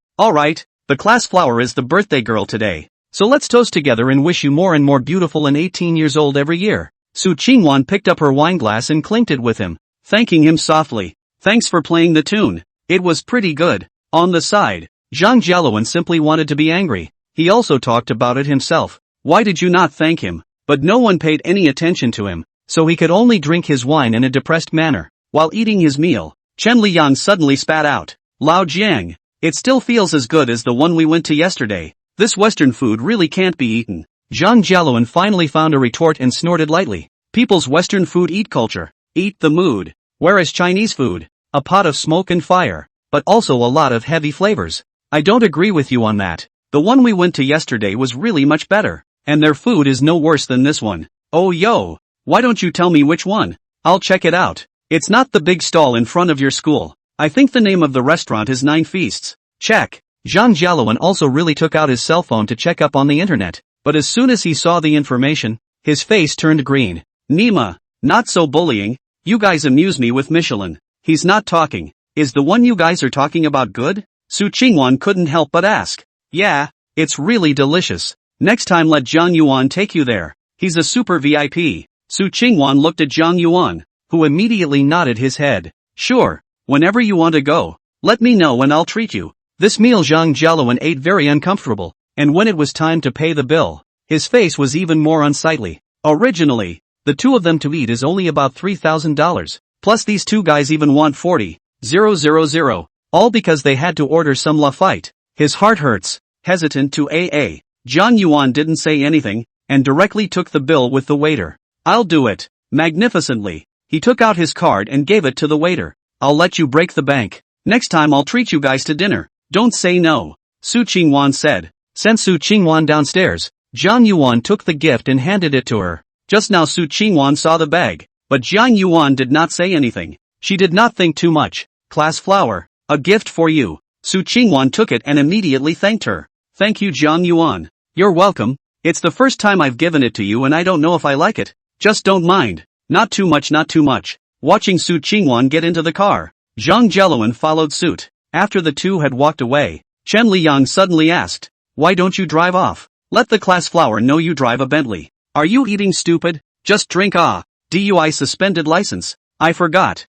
Speaker 1: the class flower is the birthday girl today, so let's toast together and wish you more and more beautiful and 18 years old every year." Su Qingwan picked up her wine glass and clinked it with him, thanking him softly. "Thanks for playing the tune. It was pretty good." On the side, Zhang Jialuan simply wanted to be angry. He also talked about it himself. Why did you not thank him? But no one paid any attention to him, so he could only drink his wine in a depressed manner. While eating his meal, Chen Liang suddenly spat out, "Lao Jiang, it still feels as good as the one we went to yesterday. This Western food really can't be eaten." Zhang Jialuan finally found a retort and snorted lightly. People's Western food eat culture, eat the mood, whereas Chinese food, a pot of smoke and fire, but also a lot of heavy flavors. I don't agree with you on that. The one we went to yesterday was really much better, and their food is no worse than this one. Oh yo, why don't you tell me which one? I'll check it out. It's not the big stall in front of your school. I think the name of the restaurant is Nine Feasts. Check. Zhang Jialuan also really took out his cell phone to check up on the internet, but as soon as he saw the information, his face turned green. Nima, not so bullying. You guys amuse me with Michelin. He's not talking. Is the one you guys are talking about good? Su Qingwan couldn't help but ask. Yeah, it's really delicious. Next time let Jiang Yuan take you there. He's a super VIP. Su Qingwan looked at Jiang Yuan, who immediately nodded his head. Sure, whenever you want to go, let me know and I'll treat you. This meal Zhang Jialuan ate very uncomfortable, and when it was time to pay the bill, his face was even more unsightly. Originally, the two of them to eat is only about $3,000, plus these two guys even want 40,000, all because they had to order some Lafite. His heart hurts, hesitant to Jiang Yuan didn't say anything, and directly took the bill with the waiter. I'll do it, magnificently. He took out his card and gave it to the waiter. I'll let you break the bank. Next time I'll treat you guys to dinner. Don't say no, Su Qingwan said. Sent Su Qingwan downstairs. Jiang Yuan took the gift and handed it to her. Just now Su Qingwan saw the bag, but Jiang Yuan did not say anything. She did not think too much. Class flower, a gift for you. Su Qingwan took it and immediately thanked her. Thank you Jiang Yuan. You're welcome. It's the first time I've given it to you and I don't know if I like it. Just don't mind. Not too much, not too much. Watching Su Qingwan get into the car, Zhang Jialuan followed suit. After the two had walked away, Chen Liang suddenly asked, why don't you drive off? Let the class flower know you drive a Bentley. Are you eating stupid? Just drink DUI suspended license. I forgot.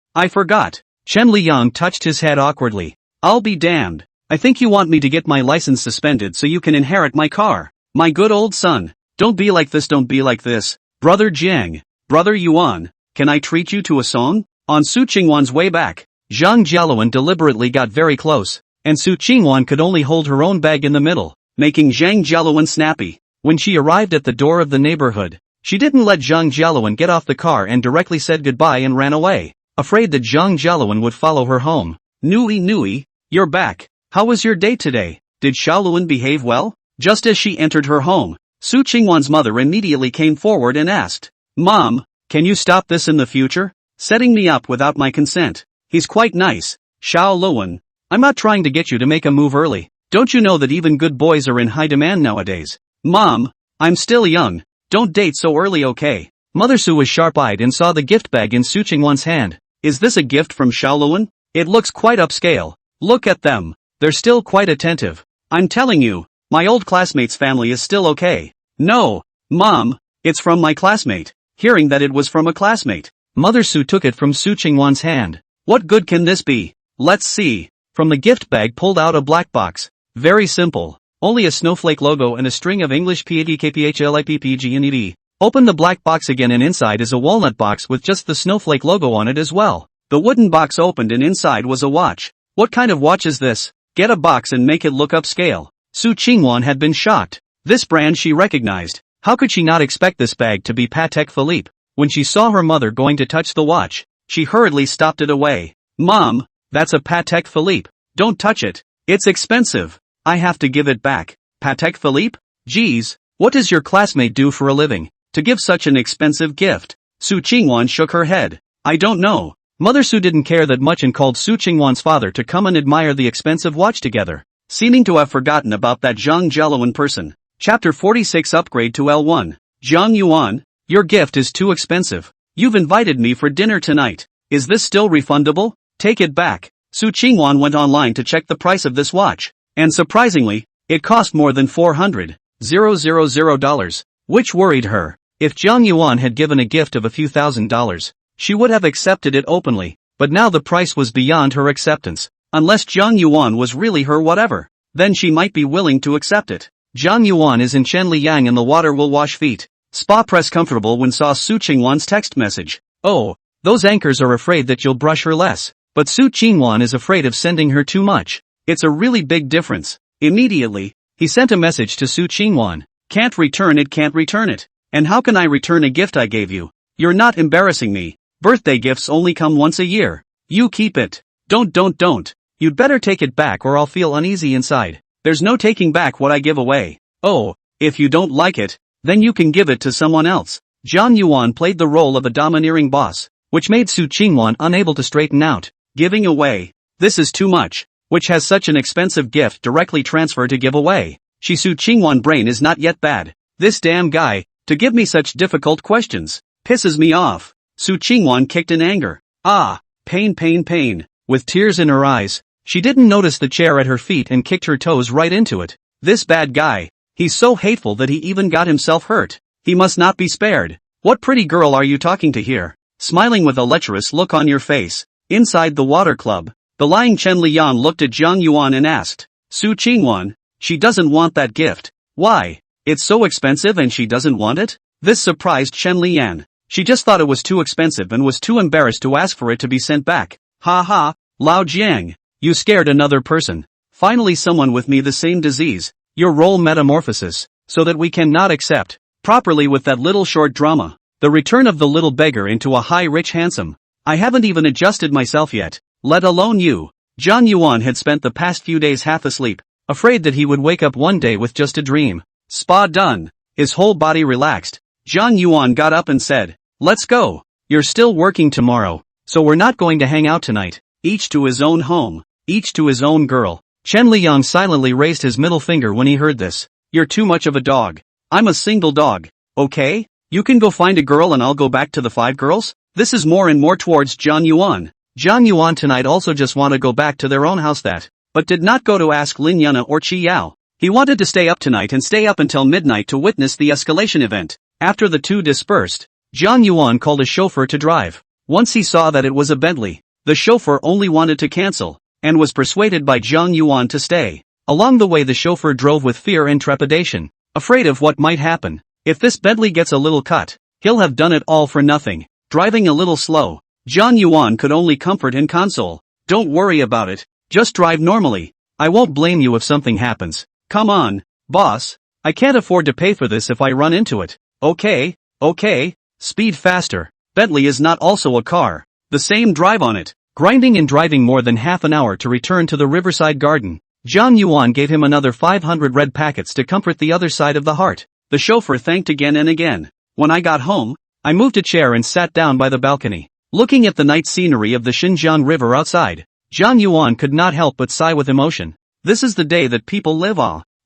Speaker 1: Chen Liang touched his head awkwardly. I'll be damned. I think you want me to get my license suspended so you can inherit my car. My good old son. Don't be like this, don't be like this. Brother Jiang. Brother Yuan. Can I treat you to a song? On Su Qingwan's way back, Zhang Jialuan deliberately got very close, and Su Qingwan could only hold her own bag in the middle, making Zhang Jialuan snappy. When she arrived at the door of the neighborhood, she didn't let Zhang Jialuan get off the car and directly said goodbye and ran away, afraid that Zhang Jialuan would follow her home. Nui, you're back. How was your day today? Did Xiaoluan behave well? Just as she entered her home, Su Qingwan's mother immediately came forward and asked, Mom, can you stop this in the future? Setting me up without my consent. He's quite nice. Xiaoluan, I'm not trying to get you to make a move early. Don't you know that even good boys are in high demand nowadays? Mom, I'm still young. Don't date so early, okay? Mother Su was sharp-eyed and saw the gift bag in Su Qingwan's hand. Is this a gift from Shaoluan? It looks quite upscale. Look at them. They're still quite attentive. I'm telling you, my old classmate's family is still okay. No, Mom, it's from my classmate. Hearing that it was from a classmate, Mother Su took it from Su Qingwan's hand. What good can this be? Let's see. From the gift bag pulled out a black box. Very simple. Only a snowflake logo and a string of English PADKPHLIPPGNED. Open the black box again and inside is a walnut box with just the snowflake logo on it as well. The wooden box opened and inside was a watch. What kind of watch is this? Get a box and make it look upscale. Su Qingwan had been shocked. This brand she recognized. How could she not expect this bag to be Patek Philippe? When she saw her mother going to touch the watch, she hurriedly stopped it away. Mom, that's a Patek Philippe. Don't touch it. It's expensive. I have to give it back. Patek Philippe? Geez, what does your classmate do for a living to give such an expensive gift? Su Qingwan shook her head. I don't know. Mother Su didn't care that much and called Su Qingwan's father to come and admire the expensive watch together, seeming to have forgotten about that Zhang Jialuan person. Chapter 46 Upgrade to L1. Zhang Yuan, your gift is too expensive. You've invited me for dinner tonight. Is this still refundable? Take it back. Su Qingwan went online to check the price of this watch, and surprisingly, it cost more than $400,000, which worried her. If Zhang Yuan had given a gift of a few $1,000s, she would have accepted it openly, but now the price was beyond her acceptance. Unless Zhang Yuan was really her whatever, then she might be willing to accept it. Zhang Yuan is in Chenliyang and the water will wash feet. Spa press comfortable when saw Su Qingwan's text message. Oh, those anchors are afraid that you'll brush her less, but Su Qingwan is afraid of sending her too much. It's a really big difference. Immediately, he sent a message to Su Qingwan. Can't return it. And how can I return a gift I gave you? You're not embarrassing me. Birthday gifts only come once a year. You keep it. Don't. You'd better take it back or I'll feel uneasy inside. There's no taking back what I give away. Oh, if you don't like it, then you can give it to someone else. Zhang Yuan played the role of a domineering boss, which made Su Qingwan unable to straighten out. Giving away. This is too much. Which has such an expensive gift directly transfer to give away. Su Qingwan brain is not yet bad. This damn guy, to give me such difficult questions, pisses me off. Su Qingwan kicked in anger. Ah, pain. With tears in her eyes, she didn't notice the chair at her feet and kicked her toes right into it. This bad guy, he's so hateful that he even got himself hurt. He must not be spared. What pretty girl are you talking to here? Smiling with a lecherous look on your face. Inside the water club, the lying Chen Liang looked at Zhang Yuan and asked, Su Qingwan, she doesn't want that gift. Why? It's so expensive and she doesn't want it? This surprised Chen Liang. She just thought it was too expensive and was too embarrassed to ask for it to be sent back. Ha ha, Lao Jiang, you scared another person. Finally someone with me the same disease. Your role metamorphosis, so that we cannot accept, properly with that little short drama. The return of the little beggar into a high rich handsome. I haven't even adjusted myself yet, let alone you. Zhang Yuan had spent the past few days half asleep, afraid that he would wake up one day with just a dream. Spa done. His whole body relaxed. Zhang Yuan got up and said, let's go. You're still working tomorrow, so we're not going to hang out tonight. Each to his own home, each to his own girl. Chen Liang silently raised his middle finger when he heard this. You're too much of a dog. I'm a single dog. Okay? You can go find a girl and I'll go back to the 5 girls? This is more and more towards Zhang Yuan. Zhang Yuan tonight also just want to go back to their own house but did not go to ask Lin Yana or Qi Yao. He wanted to stay up tonight and stay up until midnight to witness the escalation event. After the two dispersed, Zhang Yuan called a chauffeur to drive. Once he saw that it was a Bentley, the chauffeur only wanted to cancel, and was persuaded by Zhang Yuan to stay. Along the way the chauffeur drove with fear and trepidation, afraid of what might happen. If this Bentley gets a little cut, he'll have done it all for nothing. Driving a little slow, Zhang Yuan could only comfort and console. Don't worry about it, just drive normally. I won't blame you if something happens. Come on, boss, I can't afford to pay for this if I run into it. Okay, speed faster. Bentley is not also a car. The same drive on it. Grinding and driving more than half an hour to return to the riverside garden. Zhang Yuan gave him another 500 red packets to comfort the other side of the heart. The chauffeur thanked again and again. When I got home, I moved a chair and sat down by the balcony, looking at the night scenery of the Xinjiang River outside. John Yuan could not help but sigh with emotion. This is the day that people live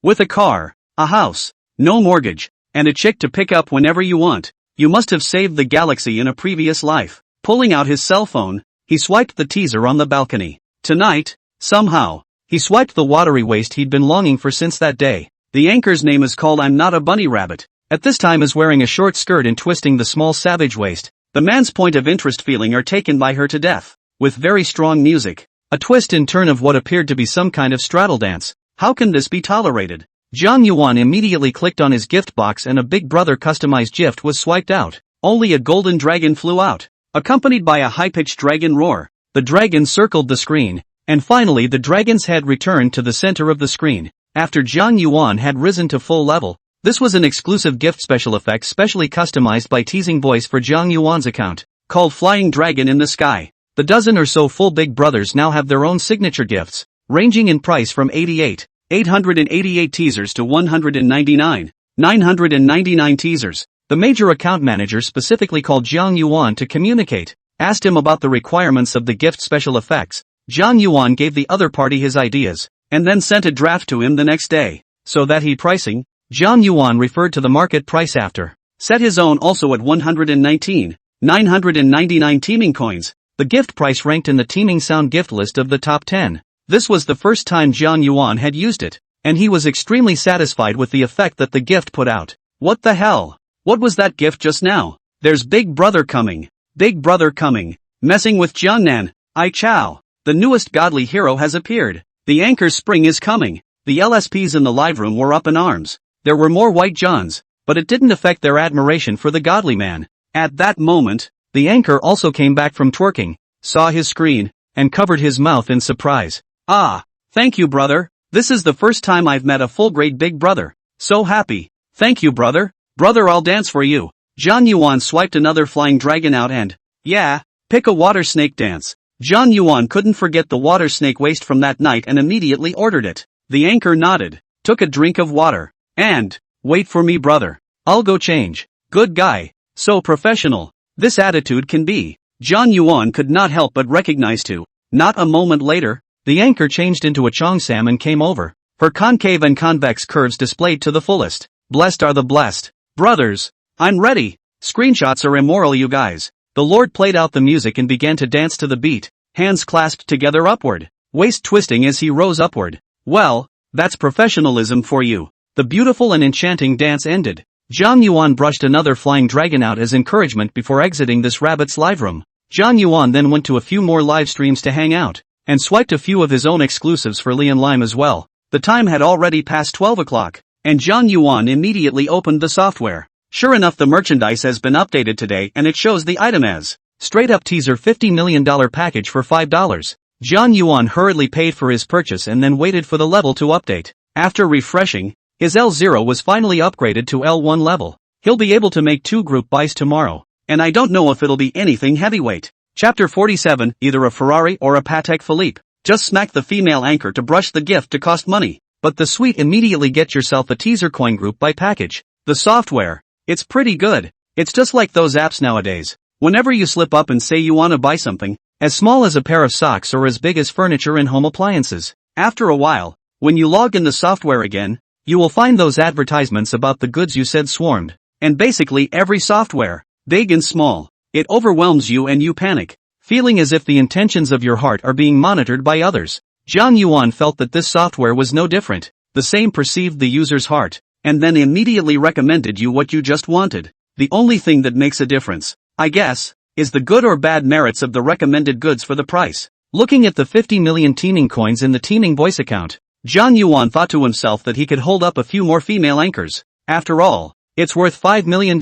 Speaker 1: with a car, a house, no mortgage, and a chick to pick up whenever you want. You must have saved the galaxy in a previous life. Pulling out his cell phone, he swiped the teaser on the balcony. Tonight, somehow, he swiped the watery waste he'd been longing for since that day. The anchor's name is called I'm Not a Bunny Rabbit. At this time is wearing a short skirt and twisting the small savage waist. The man's point of interest feeling are taken by her to death. With very strong music. A twist and turn of what appeared to be some kind of straddle dance. How can this be tolerated? John Yuan immediately clicked on his gift box and a Big Brother customized gift was swiped out. Only a golden dragon flew out, accompanied by a high-pitched dragon roar. The dragon circled the screen, and finally the dragon's head returned to the center of the screen. After John Yuan had risen to full level, this was an exclusive gift special effect specially customized by Teasing Voice for John Yuan's account, called Flying Dragon in the Sky. The dozen or so full Big Brothers now have their own signature gifts, ranging in price from 888 teasers to 999 teasers. The major account manager specifically called John Yuan to communicate, asked him about the requirements of the gift special effects. John Yuan gave the other party his ideas, and then sent a draft to him the next day. So that he pricing, John Yuan referred to the market price after, set his own also at 999 teaming coins. The gift price ranked in the Teaming Sound gift list of the top 10. This was the first time John Yuan had used it, and he was extremely satisfied with the effect that the gift put out. What the hell? What was that gift just now? There's Big Brother coming. Big Brother coming. Messing with Jiangnan. I chow. The newest godly hero has appeared. The anchor's spring is coming. The LSPs in the live room were up in arms. There were more white Johns, but it didn't affect their admiration for the godly man. At that moment, the anchor also came back from twerking, saw his screen, and covered his mouth in surprise. Ah, thank you brother. This is the first time I've met a full-grade Big Brother. So happy. Thank you brother. Brother, I'll dance for you. John Yuan swiped another flying dragon out and, yeah, pick a water snake dance. John Yuan couldn't forget the water snake waste from that night and immediately ordered it. The anchor nodded, took a drink of water, and, wait for me brother. I'll go change. Good guy. So professional. This attitude can be. John Yuan could not help but recognize too. Not a moment later, the anchor changed into a Cheongsam and came over, her concave and convex curves displayed to the fullest. Blessed are the blessed. Brothers, I'm ready. Screenshots are immoral you guys. The Lord played out the music and began to dance to the beat, hands clasped together upward, waist twisting as he rose upward. Well, that's professionalism for you. The beautiful and enchanting dance ended. John Yuan brushed another flying dragon out as encouragement before exiting this rabbit's live room. John Yuan then went to a few more live streams to hang out, and swiped a few of his own exclusives for Leon Lime as well. The time had already passed 12 o'clock, and John Yuan immediately opened the software. Sure enough, the merchandise has been updated today and it shows the item as straight up teaser $50 million package for $5. John Yuan hurriedly paid for his purchase and then waited for the level to update. After refreshing, his L0 was finally upgraded to L1 level. He'll be able to make 2 group buys tomorrow, and I don't know if it'll be anything heavyweight. Chapter 47, either a Ferrari or a Patek Philippe. Just smack the female anchor to brush the gift to cost money. But the sweet immediately get yourself a teaser coin group buy package. The software, it's pretty good. It's just like those apps nowadays. Whenever you slip up and say you want to buy something, as small as a pair of socks or as big as furniture and home appliances, after a while, when you log in the software again, you will find those advertisements about the goods you said swarmed. And basically every software, big and small, it overwhelms you and you panic, feeling as if the intentions of your heart are being monitored by others. John Yuan felt that this software was no different. The same perceived the user's heart, and then immediately recommended you what you just wanted. The only thing that makes a difference, I guess, is the good or bad merits of the recommended goods for the price. Looking at the 50 million teaming coins in the Teaming Voice account, John Yuan thought to himself that he could hold up a few more female anchors. After all, it's worth $5 million,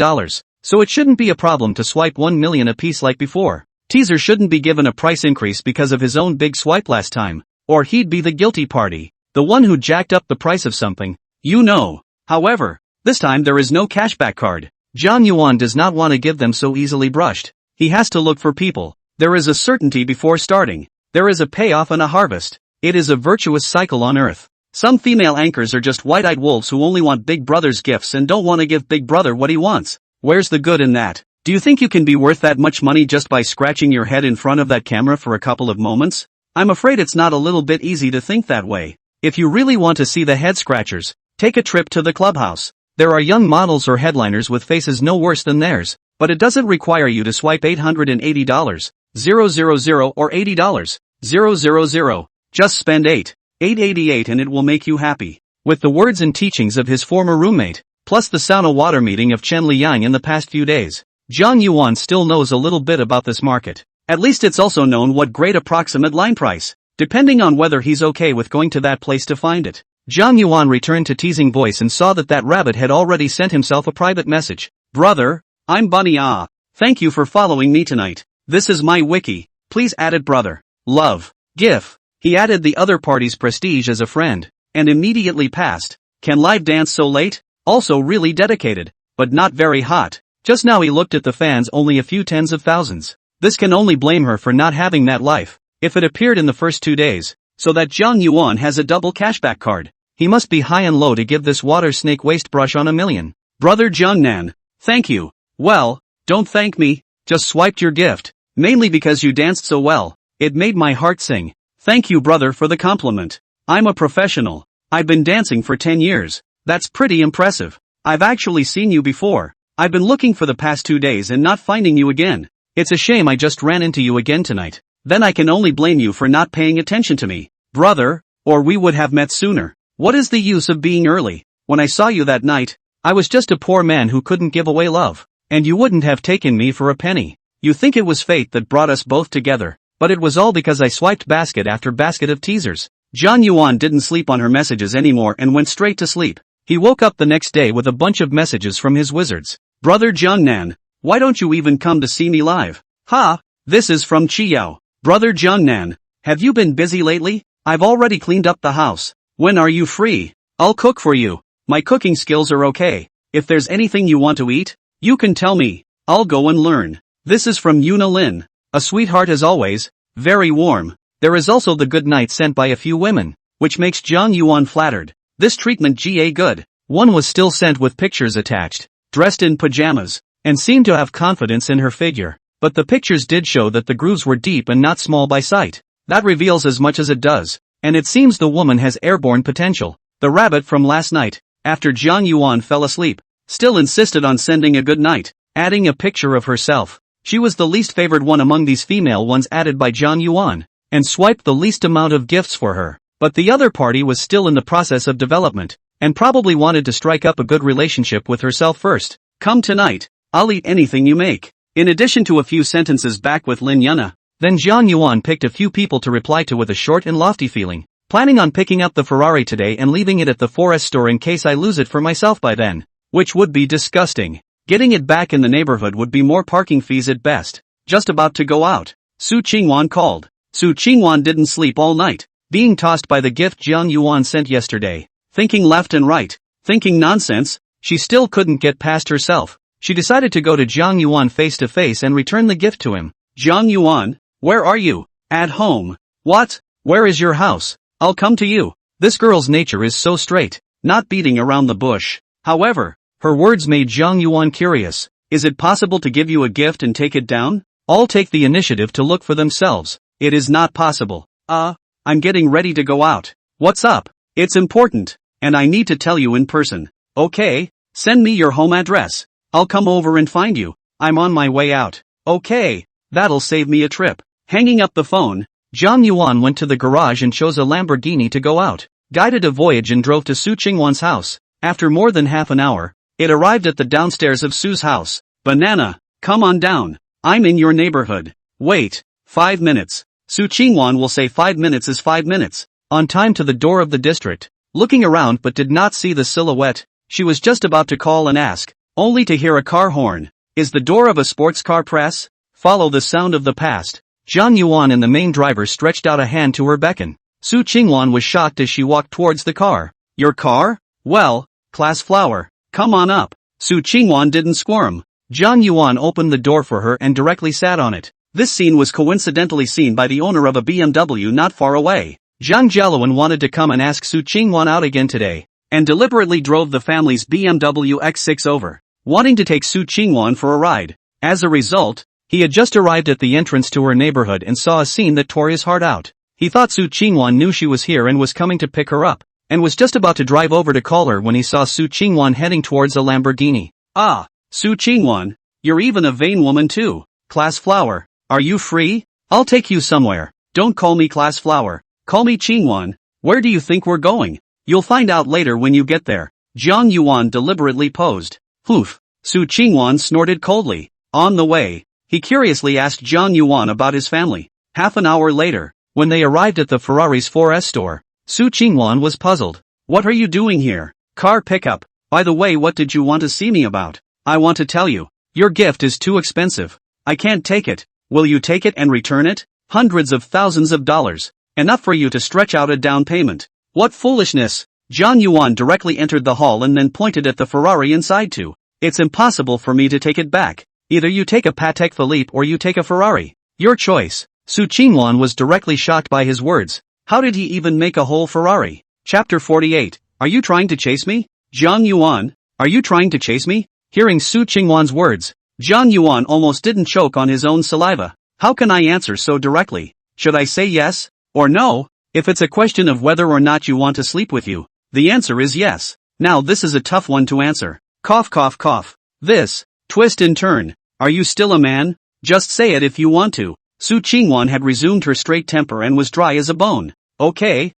Speaker 1: so it shouldn't be a problem to swipe 1 million apiece like before. Teaser shouldn't be given a price increase because of his own big swipe last time, or he'd be the guilty party, the one who jacked up the price of something. You know. However, this time there is no cashback card. John Yuan does not want to give them so easily brushed. He has to look for people. There is a certainty before starting. There is a payoff and a harvest. It is a virtuous cycle on Earth. Some female anchors are just white-eyed wolves who only want Big Brother's gifts and don't want to give Big Brother what he wants. Where's the good in that? Do you think you can be worth that much money just by scratching your head in front of that camera for a couple of moments? I'm afraid it's not a little bit easy to think that way. If you really want to see the head scratchers, take a trip to the clubhouse. There are young models or headliners with faces no worse than theirs, but it doesn't require you to swipe $880, 000 or $80, 000. Just spend $888 and it will make you happy. With the words and teachings of his former roommate, plus the sauna water meeting of Chen Liang in the past few days, Zhang Yuan still knows a little bit about this market. At least it's also known what great approximate line price, depending on whether he's okay with going to that place to find it. Zhang Yuan returned to teasing voice and saw that rabbit had already sent himself a private message. Brother, I'm Bunny Ah. Thank you for following me tonight. This is my wiki. Please add it brother. Love. GIF. He added the other party's prestige as a friend, and immediately passed. Can live dance so late? Also really dedicated, but not very hot. Just now he looked at the fans only a few tens of thousands. This can only blame her for not having that life. If it appeared in the first 2 days, so that Zhang Yuan has a double cashback card. He must be high and low to give this water snake waste brush on $1 million. Brother Jiangnan, thank you. Well, don't thank me, just swiped your gift, mainly because you danced so well. It made my heart sing. Thank you brother for the compliment. I'm a professional. I've been dancing for 10 years. That's pretty impressive. I've actually seen you before. I've been looking for the past 2 days and not finding you again. It's a shame I just ran into you again tonight. Then I can only blame you for not paying attention to me, brother, or we would have met sooner. What is the use of being early? When I saw you that night, I was just a poor man who couldn't give away love, and you wouldn't have taken me for a penny. You think it was fate that brought us both together, but it was all because I swiped basket after basket of teasers. Zhang Yuan didn't sleep on her messages anymore and went straight to sleep. He woke up the next day with a bunch of messages from his wizards. Brother Jiangnan, why don't you even come to see me live? Ha, this is from Chiyao. Brother Jiangnan, have you been busy lately? I've already cleaned up the house. When are you free? I'll cook for you. My cooking skills are okay. If there's anything you want to eat, you can tell me. I'll go and learn. This is from Yuna Lin. A sweetheart as always, very warm. There is also the good night sent by a few women, which makes Zhang Yuan flattered. This treatment ga good. One was still sent with pictures attached, dressed in pajamas, and seemed to have confidence in her figure. But the pictures did show that the grooves were deep and not small by sight. That reveals as much as it does. And it seems the woman has airborne potential. The rabbit from last night, after Zhang Yuan fell asleep, still insisted on sending a good night, adding a picture of herself. She was the least favored one among these female ones added by Zhang Yuan, and swiped the least amount of gifts for her. But the other party was still in the process of development, and probably wanted to strike up a good relationship with herself first. Come tonight, I'll eat anything you make. In addition to a few sentences back with Lin Yuna, then Zhang Yuan picked a few people to reply to with a short and lofty feeling. Planning on picking up the Ferrari today and leaving it at the forest store in case I lose it for myself by then. Which would be disgusting. Getting it back in the neighborhood would be more parking fees at best. Just about to go out. Su Qingwan called. Su Qingwan didn't sleep all night, being tossed by the gift Zhang Yuan sent yesterday. Thinking left and right. Thinking nonsense. She still couldn't get past herself. She decided to go to Zhang Yuan face to face and return the gift to him. Zhang Yuan, where are you? At home. What? Where is your house? I'll come to you. This girl's nature is so straight, not beating around the bush. However, her words made Zhang Yuan curious. Is it possible to give you a gift and take it down? All take the initiative to look for themselves. It is not possible. I'm getting ready to go out. What's up? It's important, and I need to tell you in person. Okay, send me your home address. I'll come over and find you. I'm on my way out. Okay, that'll save me a trip. Hanging up the phone, Zhang Yuan went to the garage and chose a Lamborghini to go out, guided a voyage and drove to Su Qingwan's house. After more than half an hour, it arrived at the downstairs of Su's house. Banana, come on down. I'm in your neighborhood. Wait, 5 minutes. Su Qingwan will say 5 minutes is 5 minutes. On time to the door of the district, looking around but did not see the silhouette. She was just about to call and ask, only to hear a car horn. Is the door of a sports car press? Follow the sound of the past. Zhang Yuan and the main driver stretched out a hand to her beckon. Su Qingwan was shocked as she walked towards the car. Your car? Well, class flower. Come on up. Su Qingwan didn't squirm. Zhang Yuan opened the door for her and directly sat on it. This scene was coincidentally seen by the owner of a BMW not far away. Zhang Jialuan wanted to come and ask Su Qingwan out again today, and deliberately drove the family's BMW X6 over, wanting to take Su Qingwan for a ride. As a result, he had just arrived at the entrance to her neighborhood and saw a scene that tore his heart out. He thought Su Qingwan knew she was here and was coming to pick her up, and was just about to drive over to call her when he saw Su Qingwan heading towards a Lamborghini. Ah, Su Qingwan, you're even a vain woman too. Class flower, are you free? I'll take you somewhere. Don't call me class flower, call me Qingwan. Where do you think we're going? You'll find out later when you get there. Jiang Yuan deliberately posed. Poof. Su Qingwan snorted coldly. On the way, he curiously asked Jiang Yuan about his family. Half an hour later, when they arrived at the Ferrari's 4S store, Su Qingwan was puzzled. What are you doing here? Car pickup. By the way, what did you want to see me about? I want to tell you. Your gift is too expensive. I can't take it. Will you take it and return it? Hundreds of thousands of dollars. Enough for you to stretch out a down payment. What foolishness! Jiang Yuan directly entered the hall and then pointed at the Ferrari inside too. It's impossible for me to take it back. Either you take a Patek Philippe or you take a Ferrari. Your choice. Su Qingwan was directly shocked by his words. How did he even make a whole Ferrari? Chapter 48. Are you trying to chase me? Jiang Yuan, are you trying to chase me? Hearing Su Qingwan's words, Jiang Yuan almost didn't choke on his own saliva. How can I answer so directly? Should I say yes or no? If it's a question of whether or not you want to sleep with you, the answer is yes. Now this is a tough one to answer. Cough cough cough. This, twist and turn. Are you still a man? Just say it if you want to. Su Qingwan had resumed her straight temper and was dry as a bone. Okay,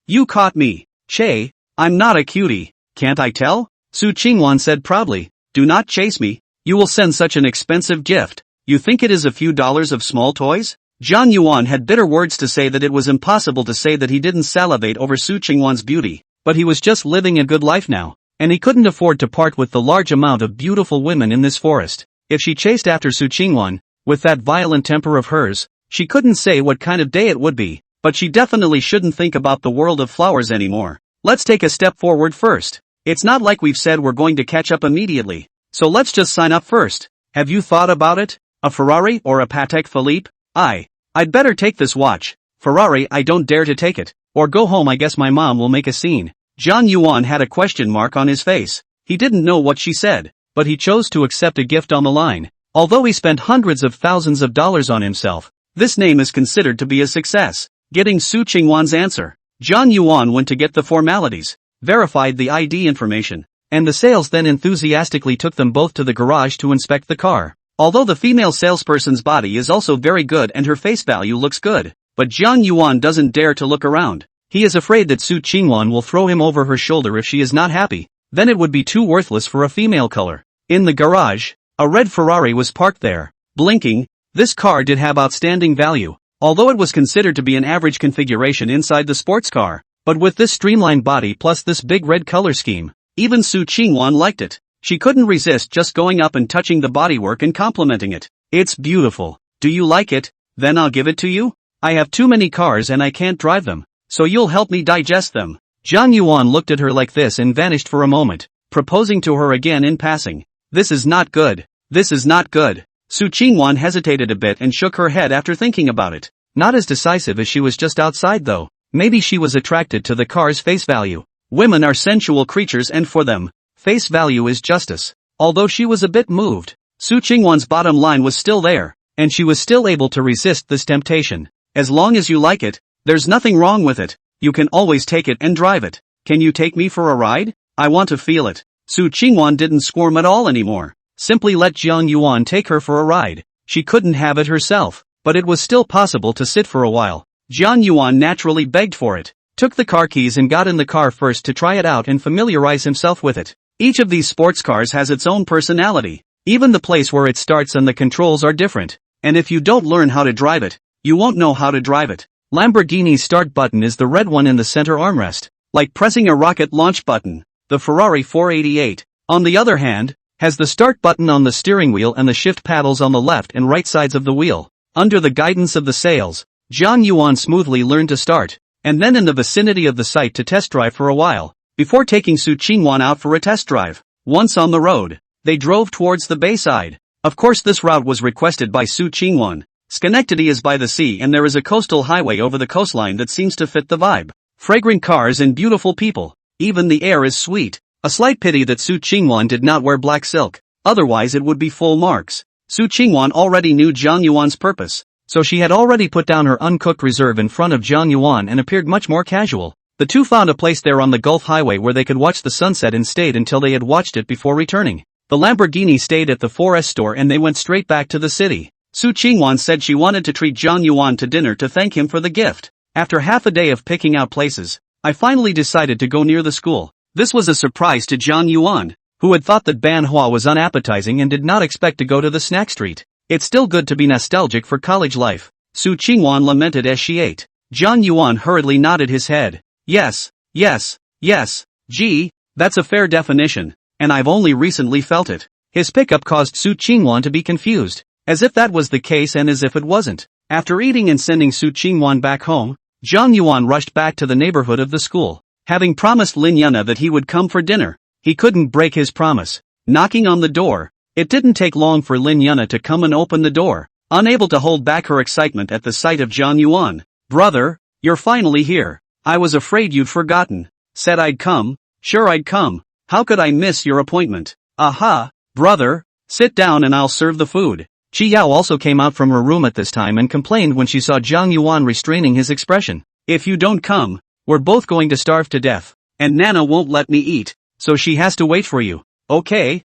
Speaker 1: you caught me. Che, I'm not a cutie, can't I tell? Su Qingwan said proudly. Do not chase me. You will send such an expensive gift. You think it is a few dollars of small toys? Jiang Yuan had bitter words to say that it was impossible to say that he didn't salivate over Su Qingwan's beauty, but he was just living a good life now, and he couldn't afford to part with the large amount of beautiful women in this forest. If she chased after Su Qingwan, with that violent temper of hers, she couldn't say what kind of day it would be, but she definitely shouldn't think about the world of flowers anymore. Let's take a step forward first. It's not like we've said we're going to catch up immediately, so let's just sign up first. Have you thought about it? A Ferrari or a Patek Philippe? I'd better take this watch. Ferrari, I don't dare to take it. Or go home, I guess my mom will make a scene. Jiang Yuan had a question mark on his face. He didn't know what she said, but he chose to accept a gift on the line. Although he spent hundreds of thousands of dollars on himself, this name is considered to be a success. Getting Su Qingwan's answer, Jiang Yuan went to get the formalities, verified the ID information, and the sales then enthusiastically took them both to the garage to inspect the car. Although the female salesperson's body is also very good and her face value looks good, but Jiang Yuan doesn't dare to look around. He is afraid that Su Qingwan will throw him over her shoulder if she is not happy. Then it would be too worthless for a female color. In the garage, a red Ferrari was parked there, blinking. This car did have outstanding value, although it was considered to be an average configuration inside the sports car. But with this streamlined body plus this big red color scheme, even Su Qingwan liked it. She couldn't resist just going up and touching the bodywork and complimenting it. It's beautiful. Do you like it? Then I'll give it to you. I have too many cars and I can't drive them, so you'll help me digest them. Jiang Yuan looked at her like this and vanished for a moment, proposing to her again in passing. This is not good. This is not good. Su Qingwan hesitated a bit and shook her head after thinking about it. Not as decisive as she was just outside though. Maybe she was attracted to the car's face value. Women are sensual creatures and for them, face value is justice. Although she was a bit moved, Su Qingwan's bottom line was still there, and she was still able to resist this temptation. As long as you like it, there's nothing wrong with it. You can always take it and drive it. Can you take me for a ride? I want to feel it. Su Qingwan didn't squirm at all anymore. Simply let Jiang Yuan take her for a ride. She couldn't have it herself, but it was still possible to sit for a while. Jiang Yuan naturally begged for it, took the car keys and got in the car first to try it out and familiarize himself with it. Each of these sports cars has its own personality. Even the place where it starts and the controls are different. And if you don't learn how to drive it, you won't know how to drive it. Lamborghini's start button is the red one in the center armrest, like pressing a rocket launch button. The Ferrari 488, on the other hand, has the start button on the steering wheel and the shift paddles on the left and right sides of the wheel. Under the guidance of the sales, Jiang Yuan smoothly learned to start, and then in the vicinity of the site to test drive for a while, before taking Su Qingwan out for a test drive. Once on the road, they drove towards the bayside. Of course this route was requested by Su Qingwan. Schenectady is by the sea and there is a coastal highway over the coastline that seems to fit the vibe. Fragrant cars and beautiful people. Even the air is sweet. A slight pity that Su Qingwan did not wear black silk, otherwise it would be full marks. Su Qingwan already knew Jiang Yuan's purpose. so she had already put down her uncooked reserve in front of Jiang Yuan and appeared much more casual. The two found a place there on the Gulf Highway where they could watch the sunset and stayed until they had watched it before returning. The Lamborghini stayed at the 4S store and they went straight back to the city. Su Qingwan said she wanted to treat Jiang Yuan to dinner to thank him for the gift. After half a day of picking out places, I finally decided to go near the school. This was a surprise to Jiang Yuan, who had thought that manhwa was unappetizing and did not expect to go to the snack street. It's still good to be nostalgic for college life, Su Qingwan lamented as she ate. Jiang Yuan hurriedly nodded his head. Yes, yes, yes, gee, that's a fair definition, and I've only recently felt it. His pickup caused Su Qingwan to be confused, as if that was the case and as if it wasn't. After eating and sending Su Qingwan back home, Jiang Yuan rushed back to the neighborhood of the school. Having promised Lin Yuna that he would come for dinner, he couldn't break his promise. Knocking on the door, it didn't take long for Lin Yuna to come and open the door, unable to hold back her excitement at the sight of Jiang Yuan. Brother, you're finally here. I was afraid you'd forgotten. Said I'd come. Sure I'd come. How could I miss your appointment? Aha, brother, sit down and I'll serve the food. Chi Yao also came out from her room at this time and complained when she saw Jiang Yuan restraining his expression. If you don't come, we're both going to starve to death. And Nana won't let me eat, so she has to wait for you. Okay,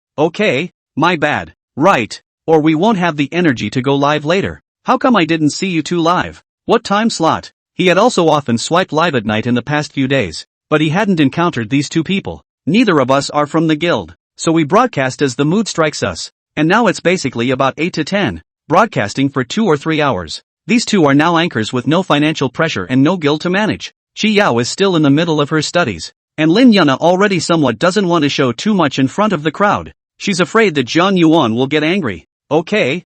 Speaker 1: my bad. Right, or we won't have the energy to go live later. How come I didn't see you two live? What time slot? He had also often swiped live at night in the past few days, but he hadn't encountered these two people. Neither of us are from the guild, so we broadcast as the mood strikes us, and now it's basically about 8 to 10, broadcasting for 2 or 3 hours. These two are now anchors with no financial pressure and no guild to manage. Chi Yao is still in the middle of her studies, and Lin Yuna already somewhat doesn't want to show too much in front of the crowd. She's afraid that Jiang Yuan will get angry. Okay,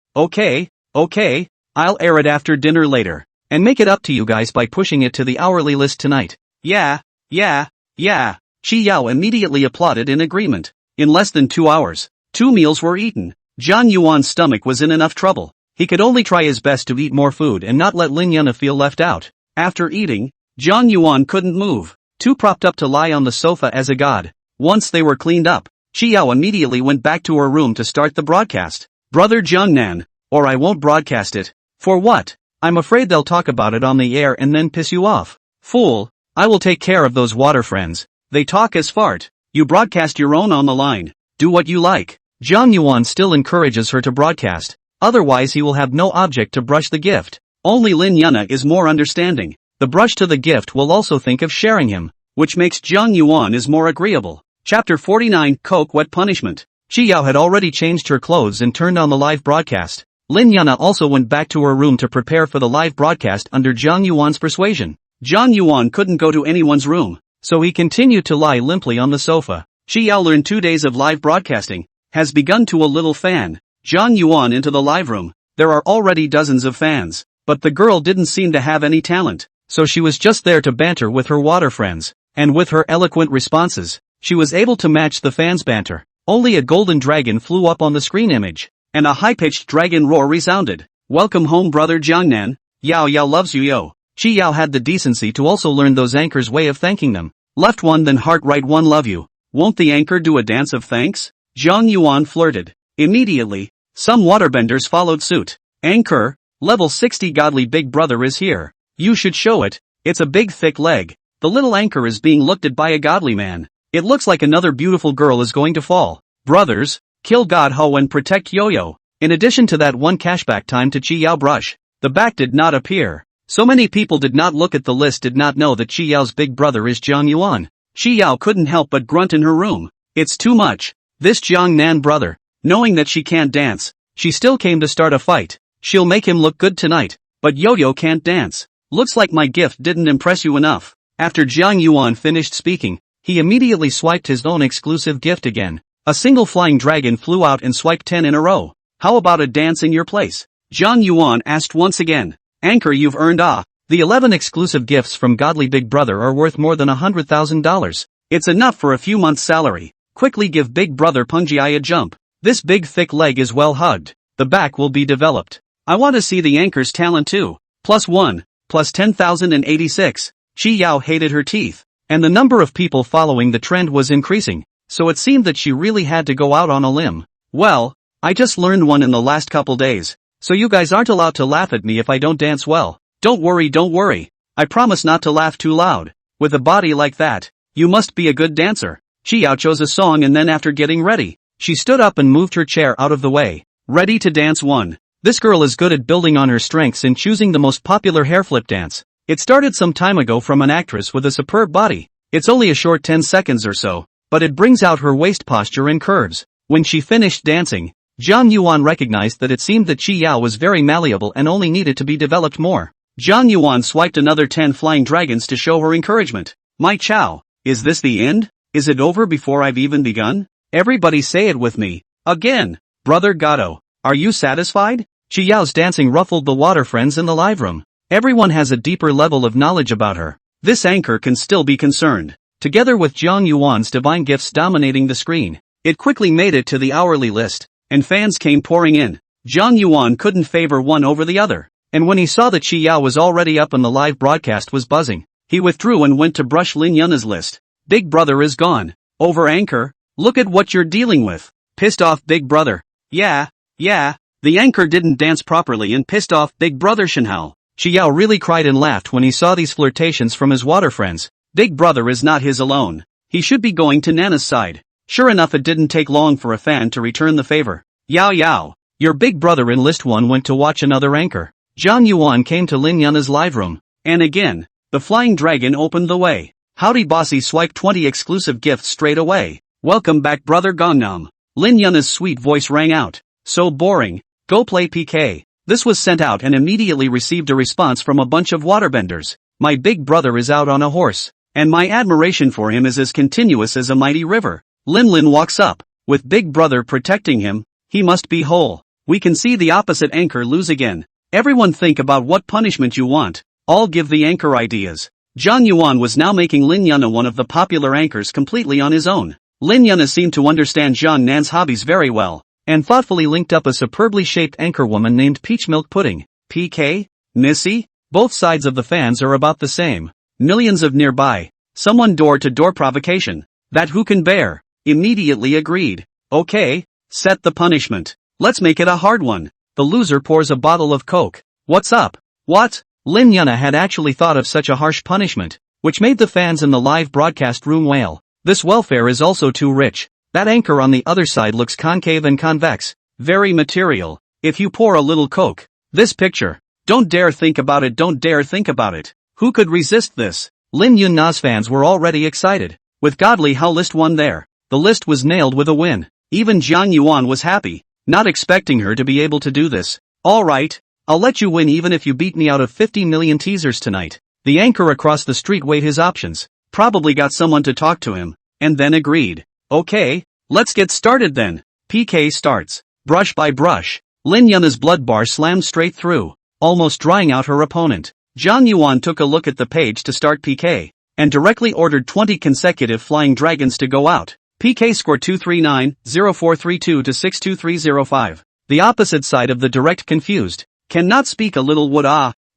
Speaker 1: I'll air it after dinner later. And make it up to you guys by pushing it to the hourly list tonight. Yeah. Chi Yao immediately applauded in agreement. In less than 2 hours, 2 meals were eaten. Jiang Yuan's stomach was in enough trouble. He could only try his best to eat more food and not let Lin Yuna feel left out. After eating, Jiang Yuan couldn't move, too propped up to lie on the sofa as a god. Once they were cleaned up, Chi Yao immediately went back to her room to start the broadcast. Brother Jiangnan, or I won't broadcast it. For what? I'm afraid they'll talk about it on the air and then piss you off. Fool, I will take care of those water friends. They talk as fart. You broadcast your own on the line. Do what you like. Jiang Yuan still encourages her to broadcast, otherwise he will have no object to brush the gift. Only Lin Yuna is more understanding. The brush to the gift will also think of sharing him, which makes Jiang Yuan is more agreeable. Chapter 49 Coke Wet Punishment. Chi Yao had already changed her clothes and turned on the live broadcast. Lin Yuna also went back to her room to prepare for the live broadcast under Jiang Yuan's persuasion. Jiang Yuan couldn't go to anyone's room, so he continued to lie limply on the sofa. Chi Yao learned 2 days of live broadcasting, has begun to a little fan Jiang Yuan into the live room. There are already dozens of fans, but the girl didn't seem to have any talent, so she was just there to banter with her water friends, and with her eloquent responses, she was able to match the fans' banter. Only a golden dragon flew up on the screen image, and a high-pitched dragon roar resounded. Welcome home brother Jiangnan, Yao loves you yo. Chi Yao had the decency to also learn those anchors' way of thanking them. Left one then heart right one love you. Won't the anchor do a dance of thanks? Jiang Yuan flirted. Immediately, some waterbenders followed suit. Anchor, level 60 godly big brother is here. You should show it. It's a big thick leg. The little anchor is being looked at by a godly man. It looks like another beautiful girl is going to fall. Brothers, kill God Ho and protect Yo-Yo. In addition to that one cashback time to Chi Yao brush, the back did not appear. So many people did not look at the list did not know that Chi Yao's big brother is Jiang Yuan. Chi Yao couldn't help but grunt in her room. It's too much. This Jiang Nan brother. Knowing that she can't dance, she still came to start a fight. She'll make him look good tonight, but Yo-Yo can't dance. Looks like my gift didn't impress you enough. After Jiang Yuan finished speaking, he immediately swiped his own exclusive gift again. A single flying dragon flew out and swiped 10 in a row. How about a dance in your place? Jiang Yuan asked once again. Anchor you've earned The 11 exclusive gifts from Godly Big Brother are worth more than $100,000. It's enough for a few months' salary. Quickly give Big Brother Punji a jump. This big thick leg is well hugged. The back will be developed. I want to see the anchor's talent too. +1, +10,086. Chi Yao hated her teeth, and the number of people following the trend was increasing, so it seemed that she really had to go out on a limb. Well, I just learned one in the last couple days, So you guys aren't allowed to laugh at me if I don't dance well. Don't worry. I promise not to laugh too loud. With a body like that, you must be a good dancer. Xiao chose a song and then after getting ready, she stood up and moved her chair out of the way. Ready to dance 1. This girl is good at building on her strengths in choosing the most popular hair flip dance. It started some time ago from an actress with a superb body. It's only a short 10 seconds or so, but it brings out her waist posture and curves. When she finished dancing, Zhang Yuan recognized that it seemed that Qi Yao was very malleable and only needed to be developed more. Zhang Yuan swiped another 10 flying dragons to show her encouragement. My Chow, is this the end? Is it over before I've even begun? Everybody say it with me. Again. Brother Gato, are you satisfied? Qi Yao's dancing ruffled the water friends in the live room. Everyone has a deeper level of knowledge about her. This anchor can still be concerned. Together with Zhang Yuan's divine gifts dominating the screen, it quickly made it to the hourly list, and fans came pouring in. Zhang Yuan couldn't favor one over the other, and when he saw that Qi Yao was already up and the live broadcast was buzzing, he withdrew and went to brush Lin Yuna's list. Big Brother is gone. Over anchor? Look at what you're dealing with. Pissed off Big Brother. Yeah. The anchor didn't dance properly and pissed off Big Brother Shenhao. Qi Yao really cried and laughed when he saw these flirtations from his water friends. Big Brother is not his alone. He should be going to Nana's side. Sure enough, it didn't take long for a fan to return the favor. Yao, your Big Brother in list 1 went to watch another anchor. Zhang Yuan came to Lin Yuna's live room, and again, the flying dragon opened the way. Howdy Bossy swiped 20 exclusive gifts straight away. Welcome back Brother Gangnam. Lin Yuna's sweet voice rang out. So boring. Go play PK. This was sent out and immediately received a response from a bunch of waterbenders. My Big Brother is out on a horse, and my admiration for him is as continuous as a mighty river. Lin walks up. With Big Brother protecting him, he must be whole. We can see the opposite anchor lose again. Everyone think about what punishment you want. I'll give the anchor ideas. Zhang Yuan was now making Lin Yuna one of the popular anchors completely on his own. Lin Yuna seemed to understand Zhang Nan's hobbies very well, and thoughtfully linked up a superbly shaped anchor woman named Peach Milk Pudding. PK? Missy? Both sides of the fans are about the same. Millions of nearby. Someone door-to-door provocation. That who can bear? Immediately agreed. Okay, set the punishment. Let's make it a hard one. The loser pours a bottle of Coke. What's up? What? Lin Yuna had actually thought of such a harsh punishment, which made the fans in the live broadcast room wail. This welfare is also too rich. That anchor on the other side looks concave and convex. Very material. If you pour a little Coke. This picture. Don't dare think about it. Who could resist this? Lin Yuna's fans were already excited. With Godly How list 1 there, the list was nailed with a win. Even Zhang Yuan was happy, not expecting her to be able to do this. Alright, I'll let you win even if you beat me out of 50 million teasers tonight. The anchor across the street weighed his options, probably got someone to talk to him, and then agreed. Okay, let's get started then. PK starts. Brush by brush. Lin Yuna's blood bar slammed straight through, almost drying out her opponent. Zhang Yuan took a look at the page to start PK, and directly ordered 20 consecutive flying dragons to go out. PK score 239, 0432 to 62305. The opposite side of the direct confused. Cannot speak a little would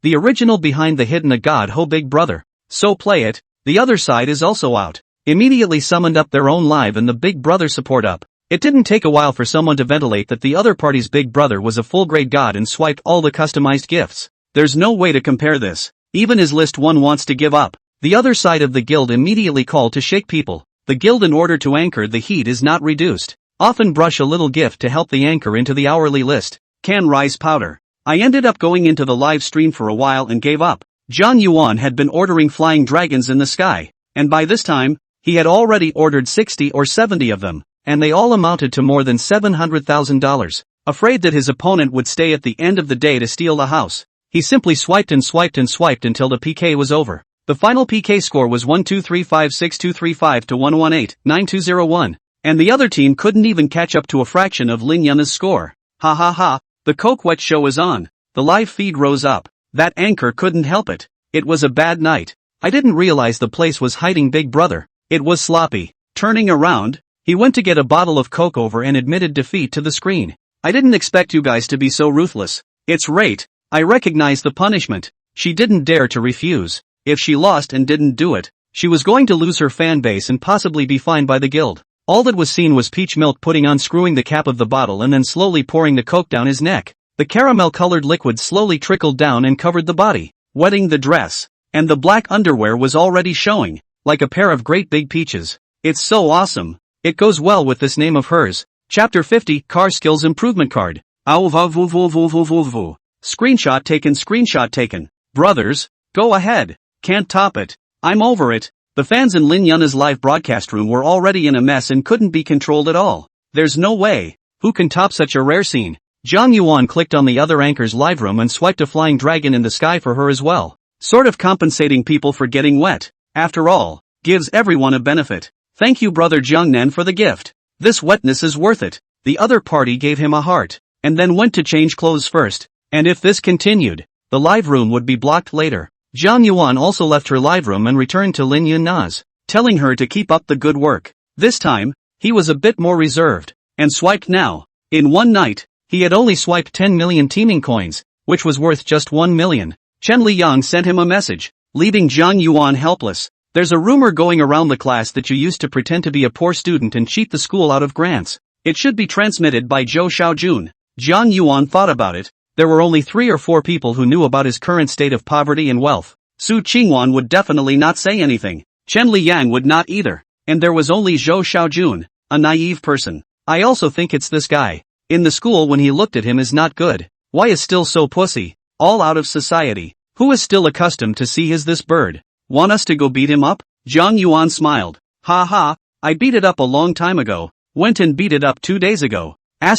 Speaker 1: the original behind the hidden a god ho Big Brother. So play it. The other side is also out. Immediately summoned up their own live and the Big Brother support up. It didn't take a while for someone to ventilate that the other party's Big Brother was a full-grade god and swiped all the customized gifts. There's no way to compare this. Even his list 1 wants to give up. The other side of the guild immediately called to shake people. The guild in order to anchor the heat is not reduced. Often brush a little gift to help the anchor into the hourly list. Can rice powder. I ended up going into the live stream for a while and gave up. Zhang Yuan had been ordering flying dragons in the sky, and by this time, he had already ordered 60 or 70 of them, and they all amounted to more than $700,000. Afraid that his opponent would stay at the end of the day to steal the house, he simply swiped and swiped and swiped until the PK was over. The final PK score was 1235623 to 1189201, and the other team couldn't even catch up to a fraction of Lin Yuna's score. Ha. The Coke Wet show is on. The live feed rose up. That anchor couldn't help it. It was a bad night. I didn't realize the place was hiding Big Brother. It was sloppy. Turning around, he went to get a bottle of Coke over and admitted defeat to the screen. I didn't expect you guys to be so ruthless. It's right. I recognize the punishment. She didn't dare to refuse. If she lost and didn't do it, she was going to lose her fan base and possibly be fined by the guild. All that was seen was Peach Milk Pudding unscrewing the cap of the bottle and then slowly pouring the Coke down his neck. The caramel-colored liquid slowly trickled down and covered the body, wetting the dress. And the black underwear was already showing, like a pair of great big peaches. It's so awesome. It goes well with this name of hers. Chapter 50, Car Skills Improvement Card. Screenshot taken. Brothers, go ahead. Can't top it. I'm over it. The fans in Lin Yuna's live broadcast room were already in a mess and couldn't be controlled at all. There's no way. Who can top such a rare scene? Zhang Yuan clicked on the other anchor's live room and swiped a flying dragon in the sky for her as well. Sort of compensating people for getting wet. After all, gives everyone a benefit. Thank you brother Jiangnan for the gift. This wetness is worth it. The other party gave him a heart, and then went to change clothes first. And if this continued, the live room would be blocked later. Zhang Yuan also left her live room and returned to Lin Yuna's, telling her to keep up the good work. This time, he was a bit more reserved, and swiped now. In one night, he had only swiped 10 million teaming coins, which was worth just 1 million. Chen Liyang sent him a message, leaving Zhang Yuan helpless. There's a rumor going around the class that you used to pretend to be a poor student and cheat the school out of grants. It should be transmitted by Zhou Xiaojun. Zhang Yuan thought about it. There were only 3 or 4 people who knew about his current state of poverty and wealth. Su Qingwan would definitely not say anything. Chen Liyang would not either. And there was only Zhou Xiaojun, a naive person. I also think it's this guy. In the school when he looked at him is not good. Why is still so pussy? All out of society. Who is still accustomed to see this bird? Want us to go beat him up? Zhang Yuan smiled. Ha ha, I beat it up a long time ago. Went and beat it up 2 days ago. Why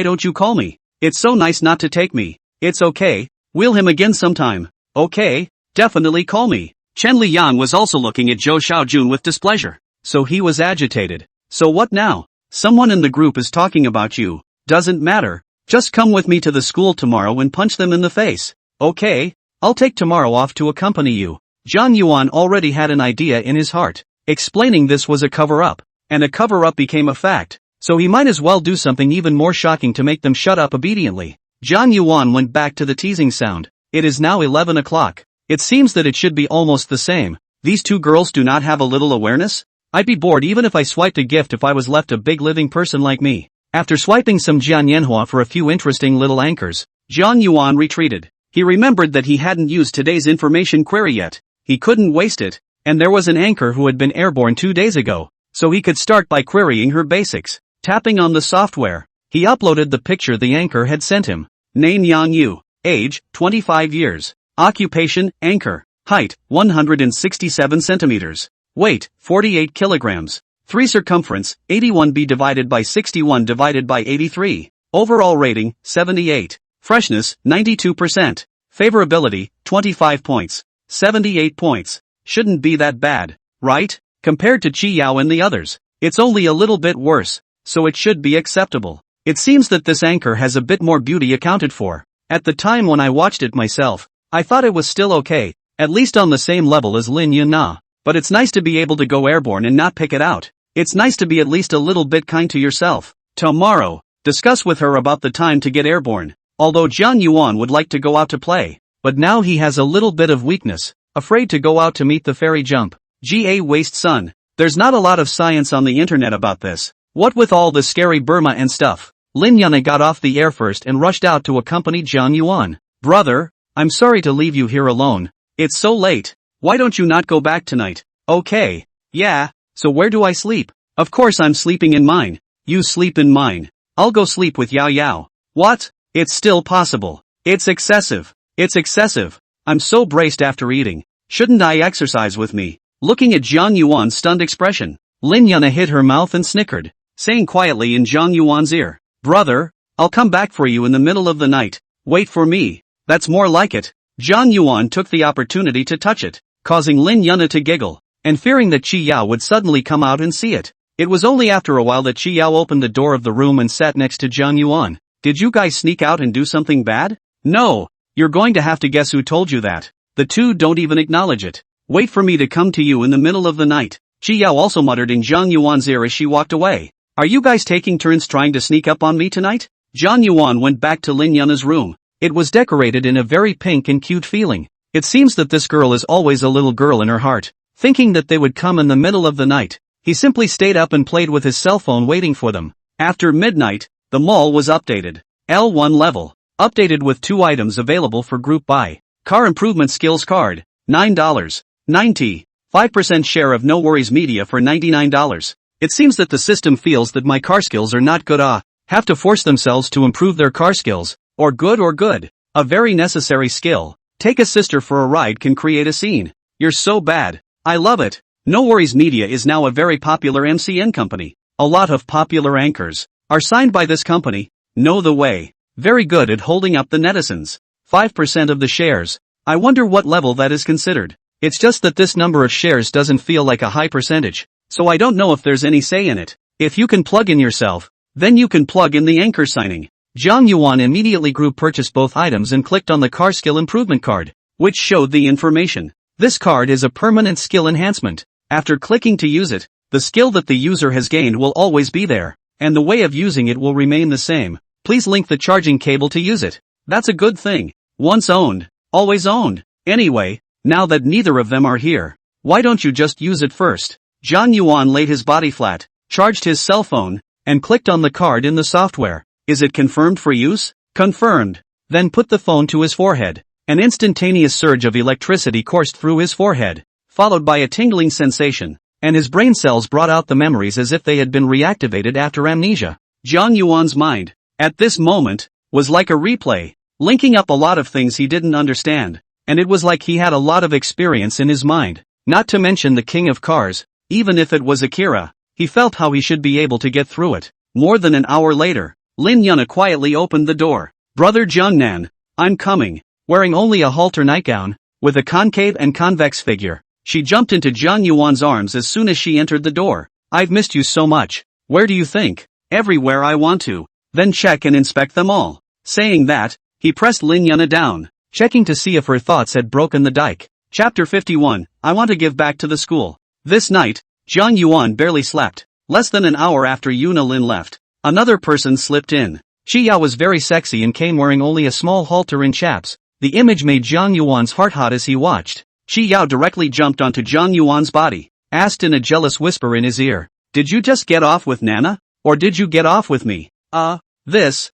Speaker 1: don't you call me? It's so nice not to take me. It's okay, wheel him again sometime. Okay, definitely call me. Chen Liyang was also looking at Zhou Xiaojun with displeasure. So he was agitated. So what now? Someone in the group is talking about you. Doesn't matter. Just come with me to the school tomorrow and punch them in the face. Okay, I'll take tomorrow off to accompany you. Zhang Yuan already had an idea in his heart. Explaining this was a cover-up. And a cover-up became a fact. So he might as well do something even more shocking to make them shut up obediently. Zhang Yuan went back to the teasing sound. It is now 11 o'clock. It seems that it should be almost the same. These two girls do not have a little awareness? I'd be bored even if I swiped a gift if I was left a big living person like me. After swiping some Jianyanhua for a few interesting little anchors, Zhang Yuan retreated. He remembered that he hadn't used today's information query yet. He couldn't waste it, and there was an anchor who had been airborne 2 days ago, so he could start by querying her basics. Tapping on the software, he uploaded the picture the anchor had sent him. Name Yang Yu. Age, 25 years. Occupation, anchor. Height, 167 centimeters. Weight, 48 kilograms. 3 circumference, 81b divided by 61 divided by 83. Overall rating, 78. Freshness, 92%. Favorability, 25 points. 78 points. Shouldn't be that bad, right? Compared to Qi Yao and the others, it's only a little bit worse, so it should be acceptable. It seems that this anchor has a bit more beauty accounted for. At the time when I watched it myself, I thought it was still okay, at least on the same level as Lin Yuna. But it's nice to be able to go airborne and not pick it out. It's nice to be at least a little bit kind to yourself. Tomorrow, discuss with her about the time to get airborne. Although Zhang Yuan would like to go out to play, but now he has a little bit of weakness, afraid to go out to meet the fairy jump. Ga waste sun. There's not a lot of science on the internet about this. What with all the scary Burma and stuff? Lin Yana got off the air first and rushed out to accompany Zhang Yuan. Brother, I'm sorry to leave you here alone. It's so late. Why don't you not go back tonight? Okay. Yeah, so where do I sleep? Of course I'm sleeping in mine. You sleep in mine. I'll go sleep with Yao Yao. What? It's still possible. It's excessive. It's excessive. I'm so braced after eating. Shouldn't I exercise with me? Looking at Zhang Yuan's stunned expression, Lin Yana hid her mouth and snickered, saying quietly in Zhang Yuan's ear, Brother, I'll come back for you in the middle of the night. Wait for me. That's more like it. Zhang Yuan took the opportunity to touch it, causing Lin Yana to giggle, and fearing that Qi Yao would suddenly come out and see it. It was only after a while that Qi Yao opened the door of the room and sat next to Zhang Yuan. Did you guys sneak out and do something bad? No. You're going to have to guess who told you that. The two don't even acknowledge it. Wait for me to come to you in the middle of the night. Qi Yao also muttered in Zhang Yuan's ear as she walked away. Are you guys taking turns trying to sneak up on me tonight? Zhang Yuan went back to Lin Yana's room. It was decorated in a very pink and cute feeling. It seems that this girl is always a little girl in her heart. Thinking that they would come in the middle of the night, he simply stayed up and played with his cell phone waiting for them. After midnight, the mall was updated. L1 level. Updated with 2 items available for group buy. Car Improvement Skills Card. $9.90. 5% share of No Worries Media for $99. It seems that the system feels that my car skills are not good. Have to force themselves to improve their car skills. Or good. A very necessary skill. Take a sister for a ride can create a scene. You're so bad. I love it. No Worries Media is now a very popular MCN company. A lot of popular anchors are signed by this company. Know the way. Very good at holding up the netizens. 5% of the shares. I wonder what level that is considered. It's just that this number of shares doesn't feel like a high percentage, so I don't know if there's any say in it. If you can plug in yourself, then you can plug in the anchor signing. Zhang Yuan immediately group purchased both items and clicked on the car skill improvement card, which showed the information. This card is a permanent skill enhancement. After clicking to use it, the skill that the user has gained will always be there, and the way of using it will remain the same. Please link the charging cable to use it. That's a good thing. Once owned, always owned. Anyway, now that neither of them are here, why don't you just use it first? Zhang Yuan laid his body flat, charged his cell phone, and clicked on the card in the software. Is it confirmed for use? Confirmed. Then put the phone to his forehead. An instantaneous surge of electricity coursed through his forehead, followed by a tingling sensation, and his brain cells brought out the memories as if they had been reactivated after amnesia. Zhang Yuan's mind, at this moment, was like a replay, linking up a lot of things he didn't understand, and it was like he had a lot of experience in his mind, not to mention the king of cars. Even if it was Akira, he felt how he should be able to get through it. More than an hour later, Lin Yuna quietly opened the door. Brother Jiangnan, I'm coming. Wearing only a halter nightgown, with a concave and convex figure, she jumped into Zhang Yuan's arms as soon as she entered the door. I've missed you so much. Where do you think? Everywhere I want to. Then check and inspect them all. Saying that, he pressed Lin Yuna down, checking to see if her thoughts had broken the dike. Chapter 51, I want to give back to the school. This night, Zhang Yuan barely slept. Less than an hour after Yuna Lin left, another person slipped in. Chi Yao was very sexy and came wearing only a small halter and chaps. The image made Zhang Yuan's heart hot as he watched. Chi Yao directly jumped onto Zhang Yuan's body, asked in a jealous whisper in his ear, did you just get off with Nana? Or did you get off with me? This,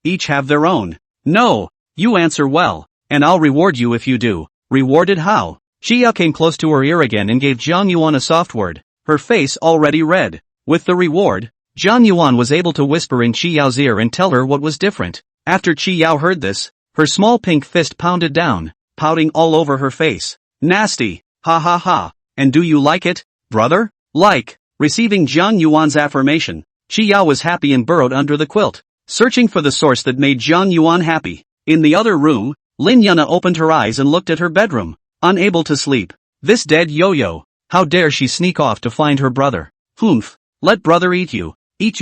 Speaker 1: each have their own. No, you answer well, and I'll reward you if you do. Rewarded how? Chi Yao came close to her ear again and gave Zhang Yuan a soft word, her face already red. With the reward, Zhang Yuan was able to whisper in Chi Yao's ear and tell her what was different. After Chi Yao heard this, her small pink fist pounded down, pouting all over her face. Nasty, ha ha ha, and do you like it, brother? Like. Receiving Zhang Yuan's affirmation, Chi Yao was happy and burrowed under the quilt, searching for the source that made Zhang Yuan happy. In the other room, Lin Yuna opened her eyes and looked at her bedroom, unable to sleep. This dead yo-yo, how dare she sneak off to find her brother? Humph, let brother eat you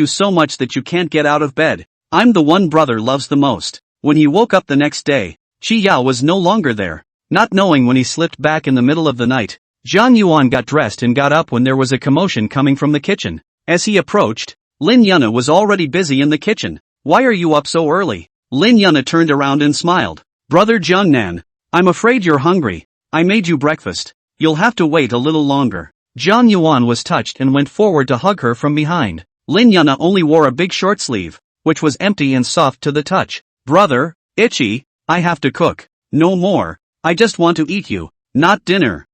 Speaker 1: so much that you can't get out of bed. I'm the one brother loves the most. When he woke up the next day, Chi Yao was no longer there. Not knowing when he slipped back in the middle of the night, Zhang Yuan got dressed and got up when there was a commotion coming from the kitchen. As he approached, Lin Yuna was already busy in the kitchen. Why are you up so early? Lin Yuna turned around and smiled. Brother Jiangnan, I'm afraid you're hungry. I made you breakfast. You'll have to wait a little longer. Zhang Yuan was touched and went forward to hug her from behind. Lin Yuna only wore a big short sleeve, which was empty and soft to the touch. Brother, itchy, I have to cook. No more. I just want to eat you, not dinner.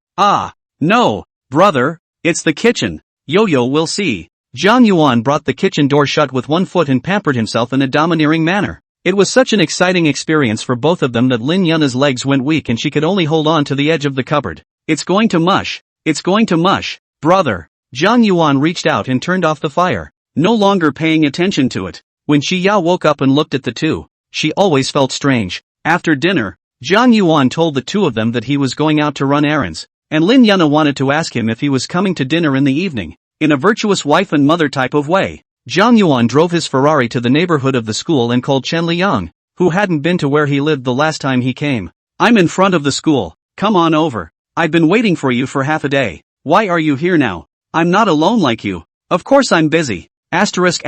Speaker 1: No, brother, it's the kitchen. Yo-yo will see. Zhang Yuan brought the kitchen door shut with one foot and pampered himself in a domineering manner. It was such an exciting experience for both of them that Lin Yuna's legs went weak and she could only hold on to the edge of the cupboard. It's going to mush. It's going to mush. Brother. Zhang Yuan reached out and turned off the fire, no longer paying attention to it. When Chi Yao woke up and looked at the two, she always felt strange. After dinner, Zhang Yuan told the two of them that he was going out to run errands, and Lin Yuna wanted to ask him if he was coming to dinner in the evening. In a virtuous wife and mother type of way, Zhang Yuan drove his Ferrari to the neighborhood of the school and called Chen Liang, who hadn't been to where he lived the last time he came. I'm in front of the school. Come on over. I've been waiting for you for half a day. Why are you here now? I'm not alone like you. Of course I'm busy. Asterisk.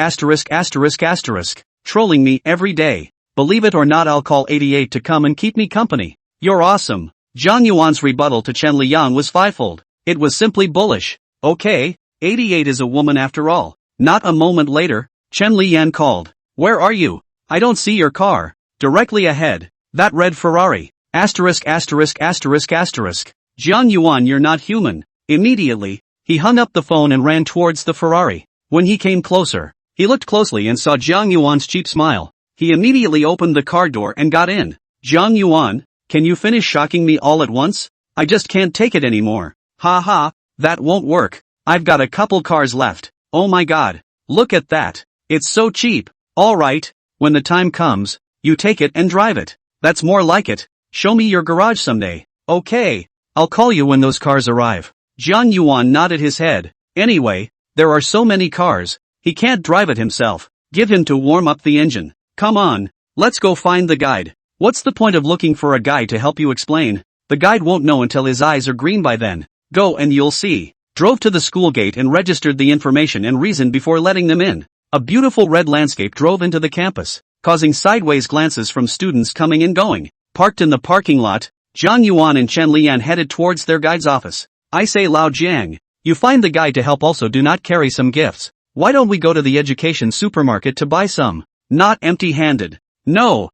Speaker 1: Trolling me every day. Believe it or not, I'll call 88 to come and keep me company. You're awesome. Zhang Yuan's rebuttal to Chen Liang was fivefold. It was simply bullish. Okay, 88 is a woman after all. Not a moment later, Chen Liang called. Where are you? I don't see your car. Directly ahead. That red Ferrari. Asterisk asterisk asterisk asterisk. Jiang Yuan, you're not human. Immediately, he hung up the phone and ran towards the Ferrari. When he came closer, he looked closely and saw Jiang Yuan's cheap smile. He immediately opened the car door and got in. Jiang Yuan, can you finish shocking me all at once? I just can't take it anymore. Ha ha, that won't work. I've got a couple cars left. Oh my god. Look at that. It's so cheap. Alright, when the time comes, you take it and drive it. That's more like it. Show me your garage someday. Okay. I'll call you when those cars arrive. Jiang Yuan nodded his head. Anyway, there are so many cars, he can't drive it himself. Give him to warm up the engine. Come on, let's go find the guide. What's the point of looking for a guide to help you explain? The guide won't know until his eyes are green by then. Go and you'll see. Drove to the school gate and registered the information and reason before letting them in. A beautiful red landscape drove into the campus, causing sideways glances from students coming and going. Parked in the parking lot, Jiang Yuan and Chen Lian headed towards their guide's office. I say, Lao Jiang, you find the guide to help. Also do not carry some gifts. Why don't we go to the education supermarket to buy some? Not empty-handed. No.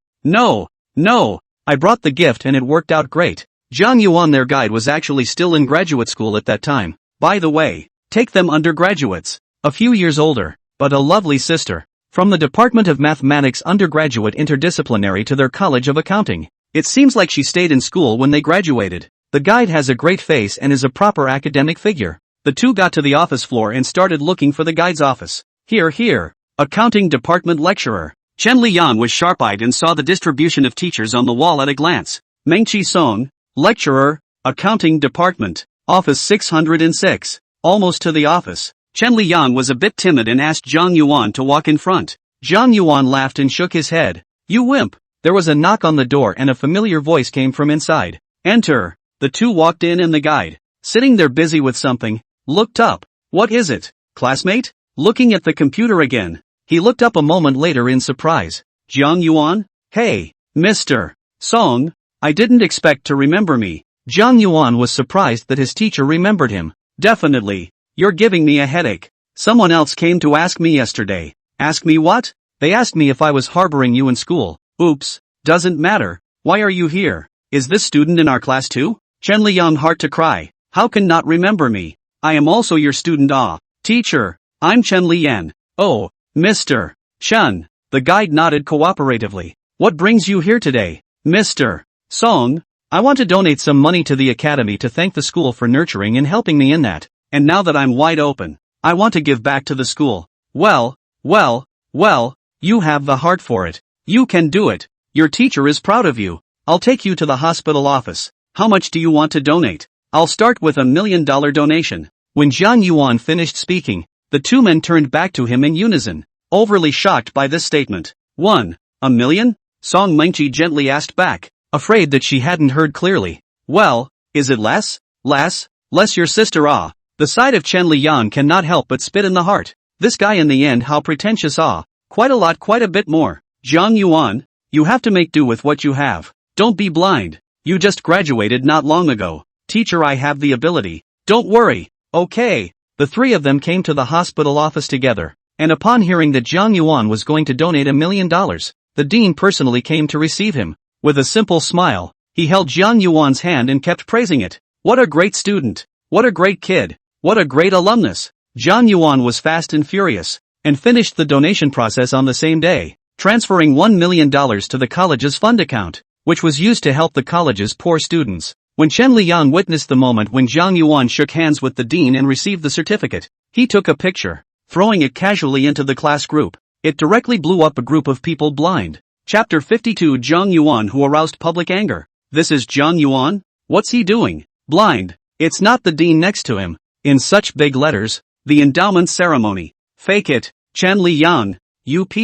Speaker 1: I brought the gift and it worked out great. Jiang Yuan, their guide, was actually still in graduate school at that time. By the way, take them undergraduates. A few years older, but a lovely sister. From the Department of Mathematics undergraduate interdisciplinary to their College of Accounting. It seems like she stayed in school when they graduated. The guide has a great face and is a proper academic figure. The two got to the office floor and started looking for the guide's office. Here. Accounting department lecturer. Chen Liang was sharp-eyed and saw the distribution of teachers on the wall at a glance. Mengqi Song, lecturer, accounting department, office 606. Almost to the office. Chen Liang was a bit timid and asked Jiang Yuan to walk in front. Jiang Yuan laughed and shook his head. You wimp. There was a knock on the door and a familiar voice came from inside. Enter. The two walked in and the guide, sitting there busy with something, looked up. What is it, classmate? Looking at the computer again. He looked up a moment later in surprise. Jiang Yuan? Hey, Mr. Song, I didn't expect to remember me. Jiang Yuan was surprised that his teacher remembered him. Definitely. You're giving me a headache. Someone else came to ask me yesterday. Ask me what? They asked me if I was harboring you in school. Oops. Doesn't matter. Why are you here? Is this student in our class too? Chen Liang, heart to cry. How can not remember me? I am also your student. Teacher. I'm Chen Lian. Oh, Mr. Chen. The guide nodded cooperatively. What brings you here today? Mr. Song. I want to donate some money to the academy to thank the school for nurturing and helping me in that. And now that I'm wide open, I want to give back to the school. Well, you have the heart for it. You can do it. Your teacher is proud of you. I'll take you to the hospital office. How much do you want to donate? I'll start with $1 million donation. When Jiang Yuan finished speaking, the two men turned back to him in unison, overly shocked by this statement. $1 million? Song Mengqi gently asked back, afraid that she hadn't heard clearly. Well, is it less? Less your sister. The sight of Chen Liang cannot help but spit in the heart. This guy in the end, how pretentious. Quite a lot, quite a bit more. Jiang Yuan, you have to make do with what you have. Don't be blind. You just graduated not long ago. Teacher, I have the ability. Don't worry. Okay. The three of them came to the hospital office together, and upon hearing that Jiang Yuan was going to donate $1 million, the dean personally came to receive him. With a simple smile, he held Jiang Yuan's hand and kept praising it. What a great student. What a great kid. What a great alumnus. Jiang Yuan was fast and furious, and finished the donation process on the same day, transferring $1 million to the college's fund account, which was used to help the college's poor students. When Chen Liang witnessed the moment when Jiang Yuan shook hands with the dean and received the certificate, he took a picture, throwing it casually into the class group. It directly blew up a group of people blind. Chapter 52, Jiang Yuan who aroused public anger. This is Jiang Yuan? What's he doing? Blind. It's not the dean next to him. In such big letters, the endowment ceremony. Fake it. Chen Liang. UP,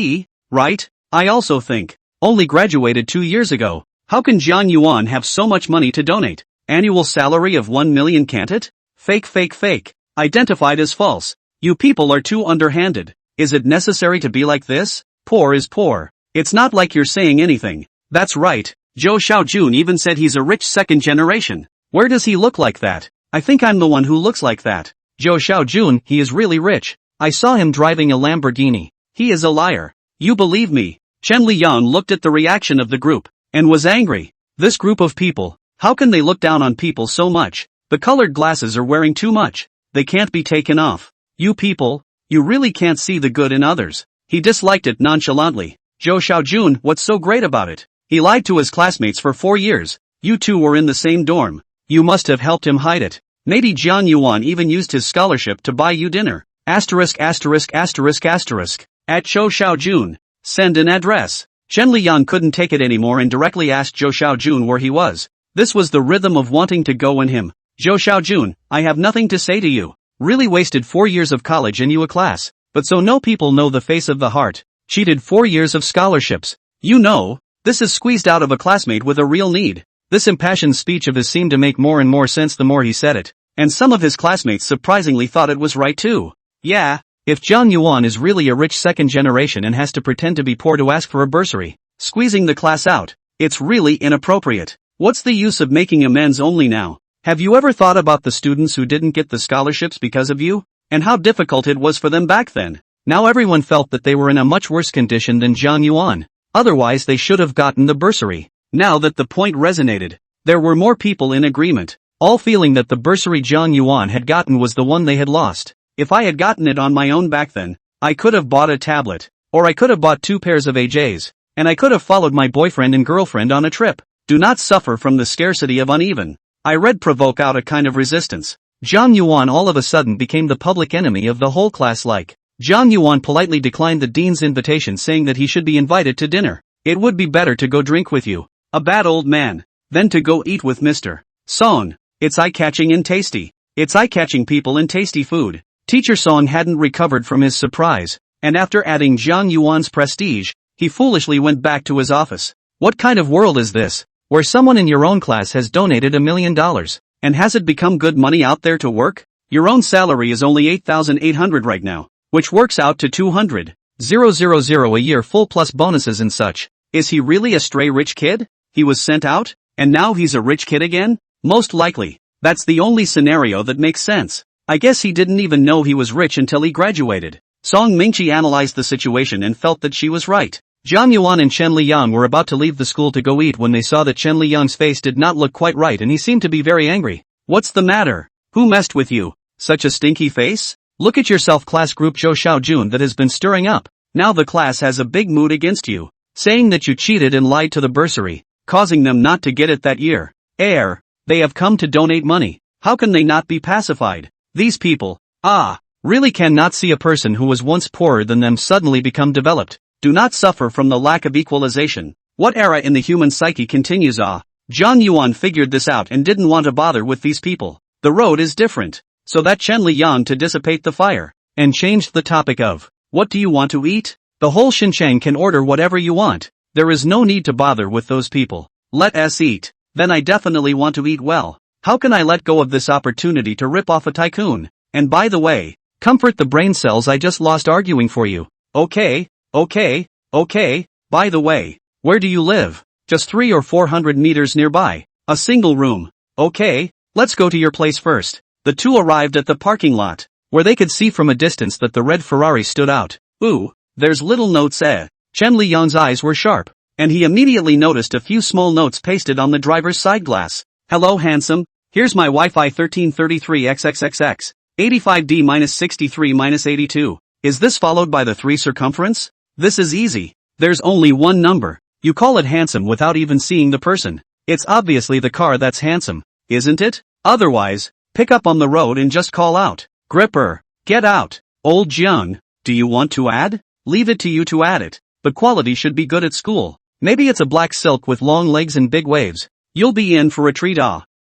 Speaker 1: right? I also think. Only graduated 2 years ago. How can Jiang Yuan have so much money to donate? Annual salary of 1 million, can't it? Fake. Identified as false. You people are too underhanded. Is it necessary to be like this? Poor is poor. It's not like you're saying anything. That's right. Zhou Xiaojun even said he's a rich second generation. Where does he look like that? I think I'm the one who looks like that. Zhou Xiaojun, he is really rich. I saw him driving a Lamborghini. He is a liar. You believe me? Chen Liang looked at the reaction of the group, and was angry. This group of people, how can they look down on people so much? The colored glasses are wearing too much. They can't be taken off. You people, you really can't see the good in others. He disliked it nonchalantly. Zhou Xiaojun, what's so great about it? He lied to his classmates for 4 years. You two were in the same dorm. You must have helped him hide it. Maybe Jiang Yuan even used his scholarship to buy you dinner. Asterisk asterisk asterisk asterisk. At Zhou Xiaojun. Send an address. Chen Liang couldn't take it anymore and directly asked Zhou Xiaojun where he was. This was the rhythm of wanting to go in him. Zhou Xiaojun, I have nothing to say to you. Really wasted 4 years of college in you a class. But so no people know the face of the heart. Cheated 4 years of scholarships. You know, this is squeezed out of a classmate with a real need. This impassioned speech of his seemed to make more and more sense the more he said it. And some of his classmates surprisingly thought it was right too. Yeah, if Jiang Yuan is really a rich second generation and has to pretend to be poor to ask for a bursary, squeezing the class out, it's really inappropriate. What's the use of making amends only now? Have you ever thought about the students who didn't get the scholarships because of you? And how difficult it was for them back then? Now everyone felt that they were in a much worse condition than Jiang Yuan. Otherwise they should have gotten the bursary. Now that the point resonated, there were more people in agreement, all feeling that the bursary Jiang Yuan had gotten was the one they had lost. If I had gotten it on my own back then, I could have bought a tablet, or I could have bought 2 pairs of AJs, and I could have followed my boyfriend and girlfriend on a trip. Do not suffer from the scarcity of uneven. I read provoke out a kind of resistance. Jiang Yuan all of a sudden became the public enemy of the whole class like. Jiang Yuan politely declined the dean's invitation saying that he should be invited to dinner. It would be better to go drink with you, a bad old man, than to go eat with Mr. Song. It's eye-catching and tasty. It's eye-catching people and tasty food. Teacher Song hadn't recovered from his surprise, and after adding Jiang Yuan's prestige, he foolishly went back to his office. What kind of world is this, where someone in your own class has donated $1 million, and has it become good money out there to work? Your own salary is only 8,800 right now, which works out to 200,000 a year full plus bonuses and such. Is he really a stray rich kid? He was sent out, and now he's a rich kid again? Most likely. That's the only scenario that makes sense. I guess he didn't even know he was rich until he graduated. Song Mingqi analyzed the situation and felt that she was right. Jiang Yuan and Chen Liang were about to leave the school to go eat when they saw that Chen Liang's face did not look quite right and he seemed to be very angry. What's the matter? Who messed with you? Such a stinky face? Look at yourself, class group Zhou Xiaojun that has been stirring up. Now the class has a big mood against you, saying that you cheated and lied to the bursary, causing them not to get it that year. They have come to donate money. How can they not be pacified? These people, really cannot see a person who was once poorer than them suddenly become developed. Do not suffer from the lack of equalization. What era in the human psyche continues? Jiang Yuan figured this out and didn't want to bother with these people. The road is different. So that Chen Liang to dissipate the fire, and changed the topic of, what do you want to eat? The whole Xinjiang can order whatever you want. There is no need to bother with those people. Let us eat. Then I definitely want to eat well. How can I let go of this opportunity to rip off a tycoon? And by the way, comfort the brain cells I just lost arguing for you. Okay. By the way, where do you live? Just 300 or 400 meters nearby. A single room. Okay, let's go to your place first. The two arrived at the parking lot, where they could see from a distance that the red Ferrari stood out. Ooh, there's little notes. Chen Liang's eyes were sharp, and he immediately noticed a few small notes pasted on the driver's side glass. Hello handsome, here's my Wi-Fi 1333XXXX, 85D-63-82. Is this followed by the 3 circumference? This is easy. There's only one number. You call it handsome without even seeing the person. It's obviously the car that's handsome, isn't it? Otherwise, pick up on the road and just call out, Gripper, get out. Old Jiang, do you want to add? Leave it to you to add it, but quality should be good at school. Maybe it's a black silk with long legs and big waves. You'll be in for a treat.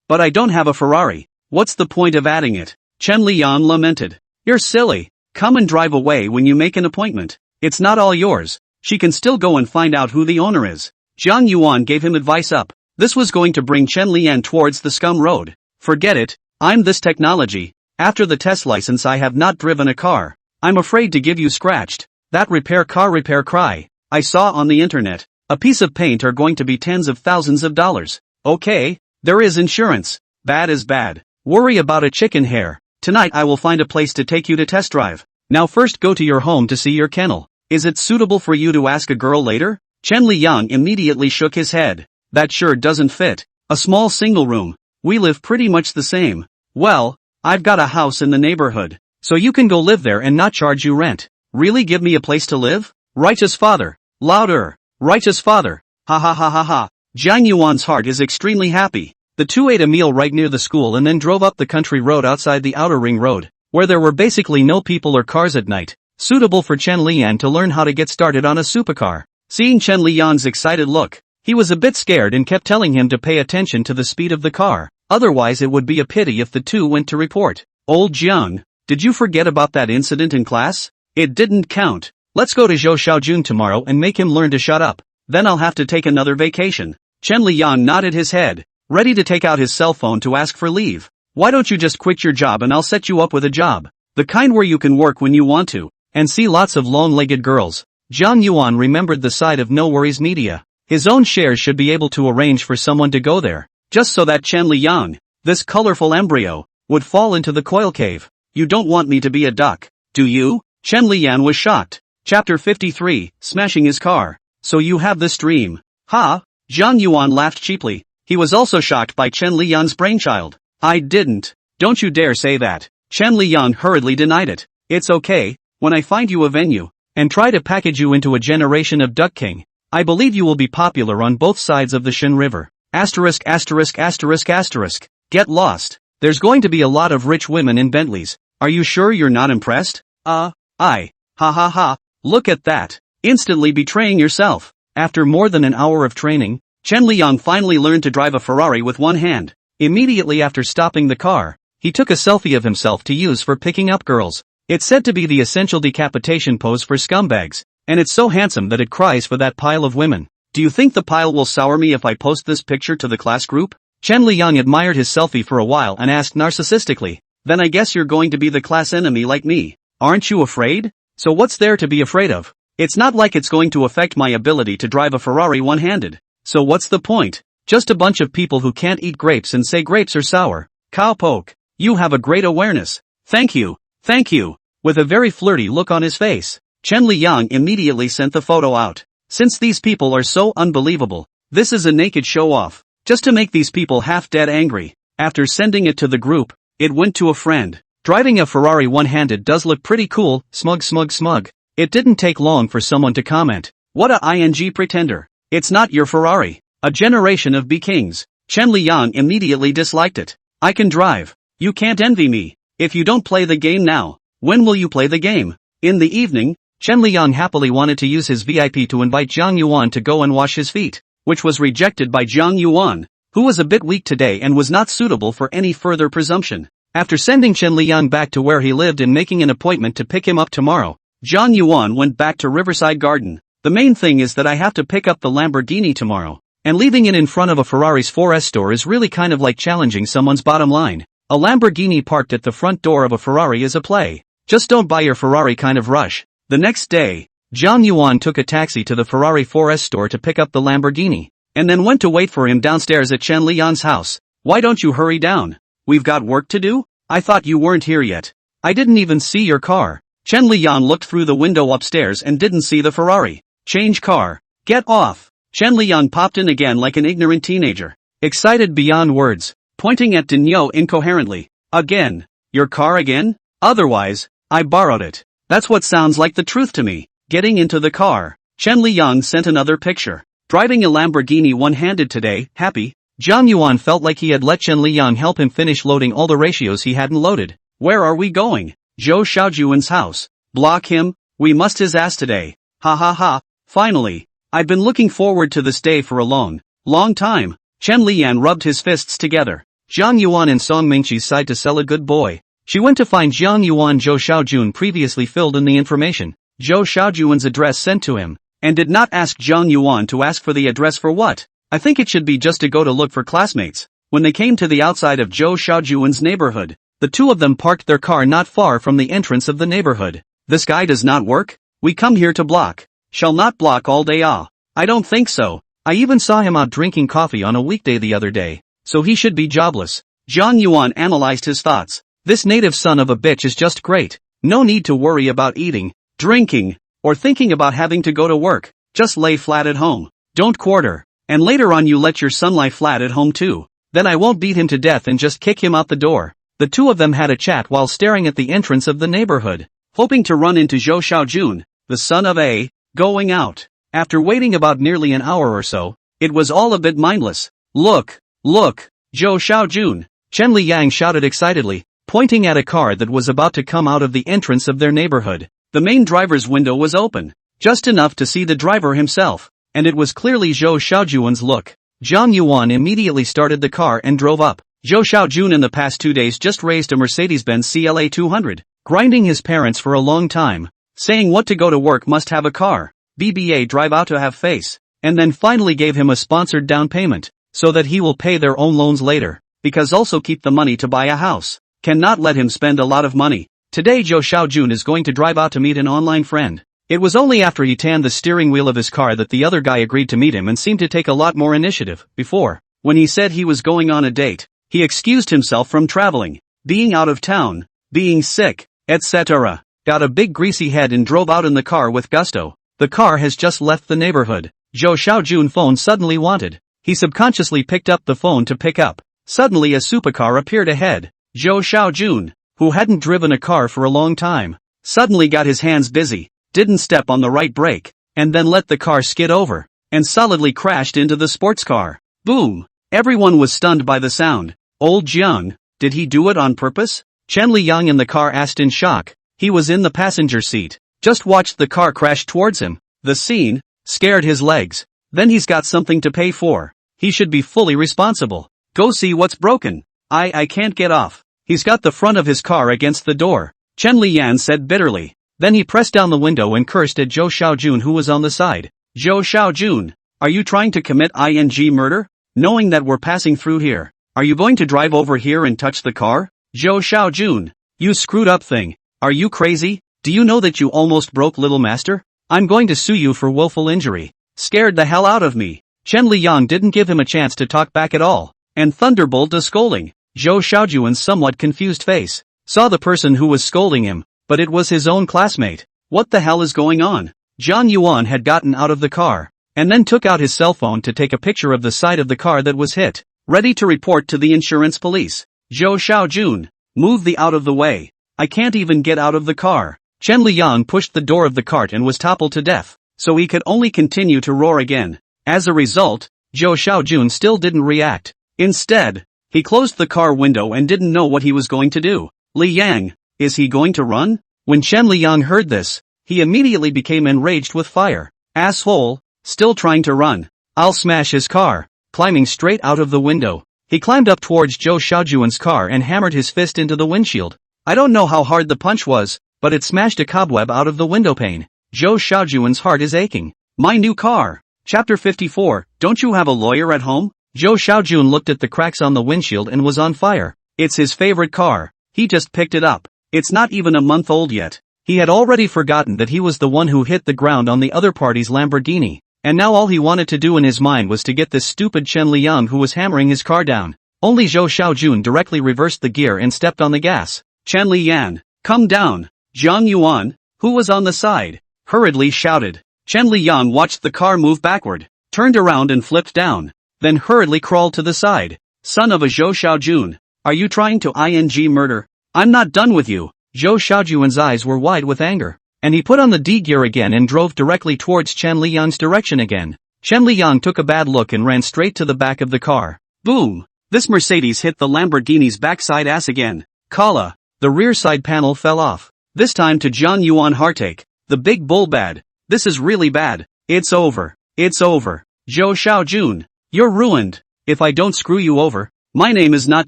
Speaker 1: But I don't have a Ferrari. What's the point of adding it? Chen Liang lamented. You're silly. Come and drive away when you make an appointment. It's not all yours. She can still go and find out who the owner is. Jiang Yuan gave him advice up. This was going to bring Chen Liang towards the scum road. Forget it. I'm this technology. After the test license I have not driven a car. I'm afraid to give you scratched. That repair cry I saw on the internet. A piece of paint are going to be tens of thousands of dollars. Okay, there is insurance. Bad is bad. Worry about a chicken hair. Tonight I will find a place to take you to test drive. Now first go to your home to see your kennel. Is it suitable for you to ask a girl later? Chen Liang immediately shook his head. That sure doesn't fit. A small single room. We live pretty much the same. Well, I've got a house in the neighborhood, so you can go live there and not charge you rent. Really give me a place to live? Righteous father. Louder. Righteous father. Ha ha ha ha ha. Jiang Yuan's heart is extremely happy. The two ate a meal right near the school and then drove up the country road outside the outer ring road, where there were basically no people or cars at night, suitable for Chen Liang to learn how to get started on a supercar. Seeing Chen Liang's excited look, he was a bit scared and kept telling him to pay attention to the speed of the car, otherwise it would be a pity if the two went to report. Old Jiang, did you forget about that incident in class? It didn't count. Let's go to Zhou Xiaojun tomorrow and make him learn to shut up. Then I'll have to take another vacation. Chen Liang nodded his head, ready to take out his cell phone to ask for leave. Why don't you just quit your job and I'll set you up with a job? The kind where you can work when you want to, and see lots of long-legged girls. Jiang Yuan remembered the side of No Worries Media. His own shares should be able to arrange for someone to go there, just so that Chen Liang, this colorful embryo, would fall into the coil cave. You don't want me to be a duck, do you? Chen Liang was shocked. Chapter 53, Smashing His Car. So you have this dream. Ha! Jiang Yuan laughed cheaply. He was also shocked by Chen Liang's brainchild. I didn't. Don't you dare say that. Chen Liang hurriedly denied it. It's okay, when I find you a venue, and try to package you into a generation of Duck King, I believe you will be popular on both sides of the Shen River. Asterisk asterisk asterisk asterisk. Get lost. There's going to be a lot of rich women in Bentleys. Are you sure you're not impressed? Ha ha ha. Look at that. Instantly betraying yourself. After more than an hour of training, Chen Liang finally learned to drive a Ferrari with one hand. Immediately after stopping the car, he took a selfie of himself to use for picking up girls. It's said to be the essential decapitation pose for scumbags, and it's so handsome that it cries for that pile of women. Do you think the pile will sour me if I post this picture to the class group? Chen Liang admired his selfie for a while and asked narcissistically, then I guess you're going to be the class enemy like me. Aren't you afraid? So what's there to be afraid of? It's not like it's going to affect my ability to drive a Ferrari one-handed. So what's the point? Just a bunch of people who can't eat grapes and say grapes are sour. Cowpoke. You have a great awareness. Thank you. Thank you. With a very flirty look on his face, Chen Liang immediately sent the photo out. Since these people are so unbelievable, this is a naked show-off, just to make these people half-dead angry. After sending it to the group, it went to a friend. Driving a Ferrari one-handed does look pretty cool, smug smug smug. It didn't take long for someone to comment. What a ing pretender. It's not your Ferrari. A generation of B-Kings. Chen Liang immediately disliked it. I can drive. You can't envy me. If you don't play the game now, when will you play the game? In the evening, Chen Liang happily wanted to use his VIP to invite Jiang Yuan to go and wash his feet, which was rejected by Jiang Yuan, who was a bit weak today and was not suitable for any further presumption. After sending Chen Liang back to where he lived and making an appointment to pick him up tomorrow, Jiang Yuan went back to Riverside Garden. The main thing is that I have to pick up the Lamborghini tomorrow, and leaving it in front of a Ferrari's 4S store is really kind of like challenging someone's bottom line. A Lamborghini parked at the front door of a Ferrari is a play. Just don't buy your Ferrari kind of rush. The next day, Jiang Yuan took a taxi to the Ferrari 4S store to pick up the Lamborghini, and then went to wait for him downstairs at Chen Liang's house. Why don't you hurry down? We've got work to do? I thought you weren't here yet. I didn't even see your car. Chen Liang looked through the window upstairs and didn't see the Ferrari. Change car. Get off. Chen Liang popped in again like an ignorant teenager, excited beyond words, pointing at Daniel incoherently. Again? Your car again? Otherwise, I borrowed it. That's what sounds like the truth to me. Getting into the car, Chen Liang sent another picture. Driving a Lamborghini one-handed today, happy. Jiang Yuan felt like he had let Chen Liang help him finish loading all the ratios he hadn't loaded. Where are we going? Zhou Xiaojuan's house. Block him? We must his ass today. Ha ha ha. Finally. I've been looking forward to this day for a long time. Chen Liang rubbed his fists together. Jiang Yuan and Song Mingqi's side to sell a good boy. She went to find Jiang Yuan. Zhou Xiaojun previously filled in the information, Zhou Xiaojuan's address sent to him, and did not ask Jiang Yuan to ask for the address for what. I think it should be just to go to look for classmates. When they came to the outside of Zhou Xiaojuan's neighborhood, the two of them parked their car not far from the entrance of the neighborhood. This guy does not work? We come here to block. Shall not block all day. I don't think so. I even saw him out drinking coffee on a weekday the other day, so he should be jobless. Jiang Yuan analyzed his thoughts. This native son of a bitch is just great. No need to worry about eating, drinking, or thinking about having to go to work. Just lay flat at home. Don't quarter. And later on you let your son lie flat at home too. Then I won't beat him to death and just kick him out the door. The two of them had a chat while staring at the entrance of the neighborhood, hoping to run into Zhou Xiaojun, the son of A, going out. After waiting about nearly an hour or so, it was all a bit mindless. Look, Zhou Xiaojun, Chen Liyang shouted excitedly, pointing at a car that was about to come out of the entrance of their neighborhood. The main driver's window was open, just enough to see the driver himself, and it was clearly Zhou Xiaojun's look. Zhang Yuan immediately started the car and drove up. Zhou Xiaojun in the past 2 days just raised a Mercedes-Benz CLA 200, grinding his parents for a long time, saying what to go to work must have a car, BBA drive out to have face, and then finally gave him a sponsored down payment, so that he will pay their own loans later, because also keep the money to buy a house. Cannot let him spend a lot of money. Today Zhou Xiaojun is going to drive out to meet an online friend. It was only after he tanned the steering wheel of his car that the other guy agreed to meet him and seemed to take a lot more initiative. Before, when he said he was going on a date, he excused himself from traveling, being out of town, being sick, etc. Got a big greasy head and drove out in the car with gusto. The car has just left the neighborhood. Zhou Xiaojun's phone suddenly wanted. He subconsciously picked up the phone to pick up. Suddenly a supercar appeared ahead. Zhou Xiaojun, who hadn't driven a car for a long time, suddenly got his hands busy, didn't step on the right brake, and then let the car skid over, and solidly crashed into the sports car. Boom! Everyone was stunned by the sound. Old Jiang, did he do it on purpose? Chen Liyang in the car asked in shock. He was in the passenger seat, just watched the car crash towards him. The scene scared his legs. Then he's got something to pay for. He should be fully responsible. Go see what's broken. I can't get off. He's got the front of his car against the door, Chen Liyan said bitterly. Then he pressed down the window and cursed at Zhou Xiaojun who was on the side. Zhou Xiaojun, are you trying to commit murder? Knowing that we're passing through here, are you going to drive over here and touch the car? Zhou Xiaojun, you screwed up thing. Are you crazy? Do you know that you almost broke Little Master? I'm going to sue you for willful injury. Scared the hell out of me. Chen Liyang didn't give him a chance to talk back at all, and thunderbolt a scolding. Zhou Xiaojun's somewhat confused face saw the person who was scolding him, but it was his own classmate. What the hell is going on? Zhang Yuan had gotten out of the car, and then took out his cell phone to take a picture of the side of the car that was hit, ready to report to the insurance police. Zhou Xiaojun, move the out of the way. I can't even get out of the car. Chen Liyang pushed the door of the cart and was toppled to death, so he could only continue to roar again. As a result, Zhou Xiaojun still didn't react. Instead, he closed the car window and didn't know what he was going to do. Liyang, is he going to run? When Chen Liyang heard this, he immediately became enraged with fire. Asshole, still trying to run. I'll smash his car. Climbing straight out of the window, he climbed up towards Zhou Xiaojun's car and hammered his fist into the windshield. I don't know how hard the punch was, but it smashed a cobweb out of the window pane. Zhou Xiaojun's heart is aching. My new car. Chapter 54, don't you have a lawyer at home? Zhou Xiaojun looked at the cracks on the windshield and was on fire. It's his favorite car. He just picked it up. It's not even a month old yet. He had already forgotten that he was the one who hit the ground on the other party's Lamborghini, and now all he wanted to do in his mind was to get this stupid Chen Liyang who was hammering his car down. Only Zhou Xiaojun directly reversed the gear and stepped on the gas. Chen Liyan, come down. Zhang Yuan, who was on the side, hurriedly shouted. Chen Liyang watched the car move backward, turned around and flipped down, then hurriedly crawled to the side. Son of a Zhou Xiaojun, are you trying to murder? I'm not done with you. Zhou Xiaojun's eyes were wide with anger, and he put on the D gear again and drove directly towards Chen Liyang's direction again. Chen Liyang took a bad look and ran straight to the back of the car. Boom! This Mercedes hit the Lamborghini's backside ass again. Kala, the rear side panel fell off. This time to Zhang Yuan heartache. The big bull bad. This is really bad. It's over. It's over. Zhou Xiaojun, you're ruined. If I don't screw you over, my name is not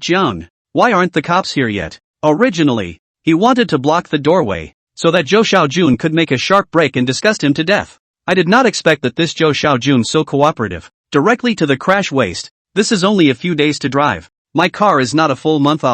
Speaker 1: Jiang. Why aren't the cops here yet? Originally, he wanted to block the doorway, so that Zhou Xiaojun could make a sharp break and disgust him to death. I did not expect that this Zhou Xiaojun so cooperative. Directly to the crash waste. This is only a few days to drive. My car is not a full month.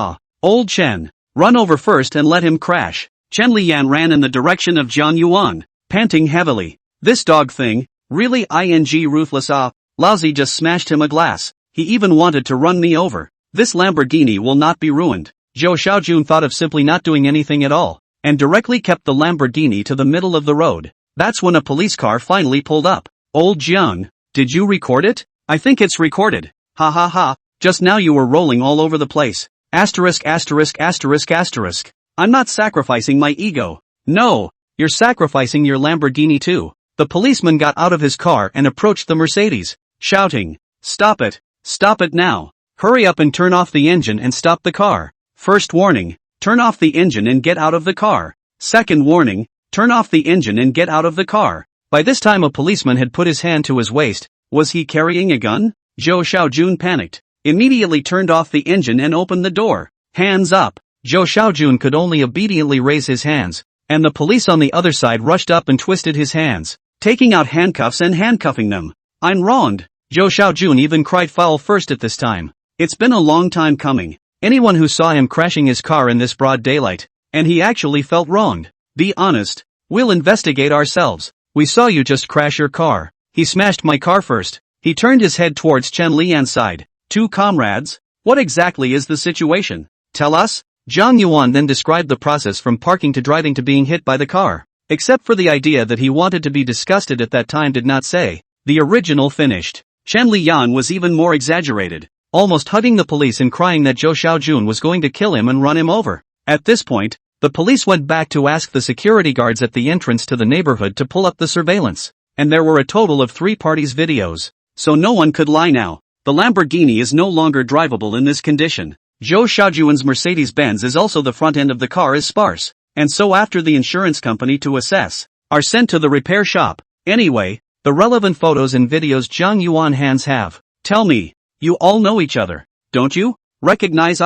Speaker 1: Old Chen, run over first and let him crash. Chen Liyan ran in the direction of Zhang Yuan, panting heavily. This dog thing, really ruthless. Lousy just smashed him a glass. He even wanted to run me over. This Lamborghini will not be ruined. Zhou Xiaojun thought of simply not doing anything at all, and directly kept the Lamborghini to the middle of the road. That's when a police car finally pulled up. Old Jiang, did you record it? I think it's recorded. Ha ha ha, just now you were rolling all over the place. Asterisk asterisk asterisk asterisk. I'm not sacrificing my ego. No, you're sacrificing your Lamborghini too. The policeman got out of his car and approached the Mercedes, shouting, "Stop it! Stop it now! Hurry up and turn off the engine and stop the car." First warning, turn off the engine and get out of the car. Second warning, turn off the engine and get out of the car. By this time a policeman had put his hand to his waist. Was he carrying a gun? Zhou Xiaojun panicked, immediately turned off the engine and opened the door. Hands up! Zhou Xiaojun could only obediently raise his hands, and the police on the other side rushed up and twisted his hands, taking out handcuffs and handcuffing them. "I'm wronged." Zhou Xiaojun even cried foul first at this time. It's been a long time coming. Anyone who saw him crashing his car in this broad daylight, and he actually felt wronged. Be honest. We'll investigate ourselves. We saw you just crash your car. He smashed my car first. He turned his head towards Chen Lian's side. Two comrades? What exactly is the situation? Tell us? Zhang Yuan then described the process from parking to driving to being hit by the car. Except for the idea that he wanted to be disgusted at that time did not say. The original finished. Chen Lian was even more exaggerated, almost hugging the police and crying that Zhou Xiaojun was going to kill him and run him over. At this point, the police went back to ask the security guards at the entrance to the neighborhood to pull up the surveillance. And there were a total of 3 parties' videos. So no one could lie now. The Lamborghini is no longer drivable in this condition. Zhou Xiaojun's Mercedes-Benz is also the front end of the car is sparse. And so after the insurance company to assess, are sent to the repair shop. Anyway, the relevant photos and videos Zhang Yuan hands have. Tell me, you all know each other, don't you? Recognize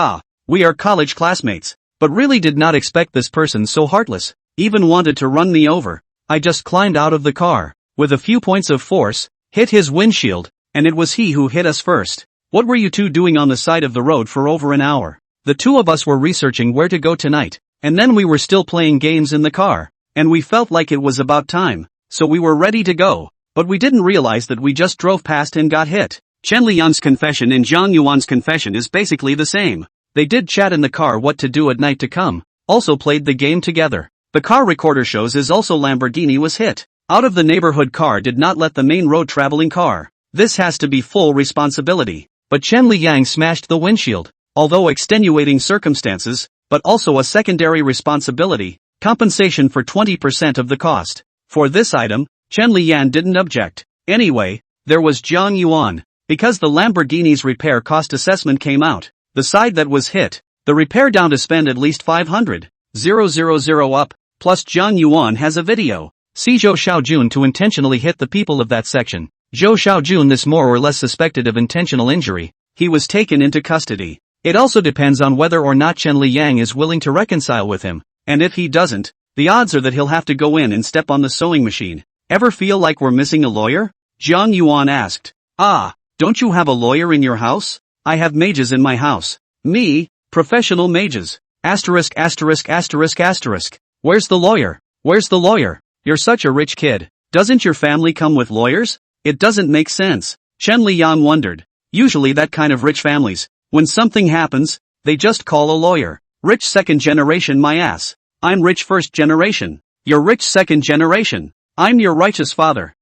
Speaker 1: we are college classmates. But really did not expect this person so heartless. Even wanted to run me over. I just climbed out of the car, with a few points of force, hit his windshield, and it was he who hit us first. What were you two doing on the side of the road for over an hour? The two of us were researching where to go tonight, and then we were still playing games in the car, and we felt like it was about time, so we were ready to go, but we didn't realize that we just drove past and got hit. Chen Lian's confession and Zhang Yuan's confession is basically the same. They did chat in the car what to do at night to come, also played the game together. The car recorder shows is also Lamborghini was hit. Out of the neighborhood car did not let the main road traveling car. This has to be full responsibility. But Chen Liang smashed the windshield, although extenuating circumstances, but also a secondary responsibility, compensation for 20% of the cost. For this item, Chen Liang didn't object. Anyway, there was Zhang Yuan. Because the Lamborghini's repair cost assessment came out, the side that was hit, the repair down to spend at least 500,000 up, plus Zhang Yuan has a video. See Zhou Xiaojun to intentionally hit the people of that section. Zhou Xiaojun this more or less suspected of intentional injury. He was taken into custody. It also depends on whether or not Chen Liang is willing to reconcile with him, and if he doesn't, the odds are that he'll have to go in and step on the sewing machine. Ever feel like we're missing a lawyer? Zhang Yuan asked. Don't you have a lawyer in your house? I have mages in my house. Me, professional mages. Asterisk asterisk asterisk asterisk. Where's the lawyer? Where's the lawyer? You're such a rich kid. Doesn't your family come with lawyers? It doesn't make sense. Chen Liang wondered. Usually that kind of rich families, when something happens, they just call a lawyer. Rich second generation my ass. I'm rich first generation. You're rich second generation. I'm your righteous father.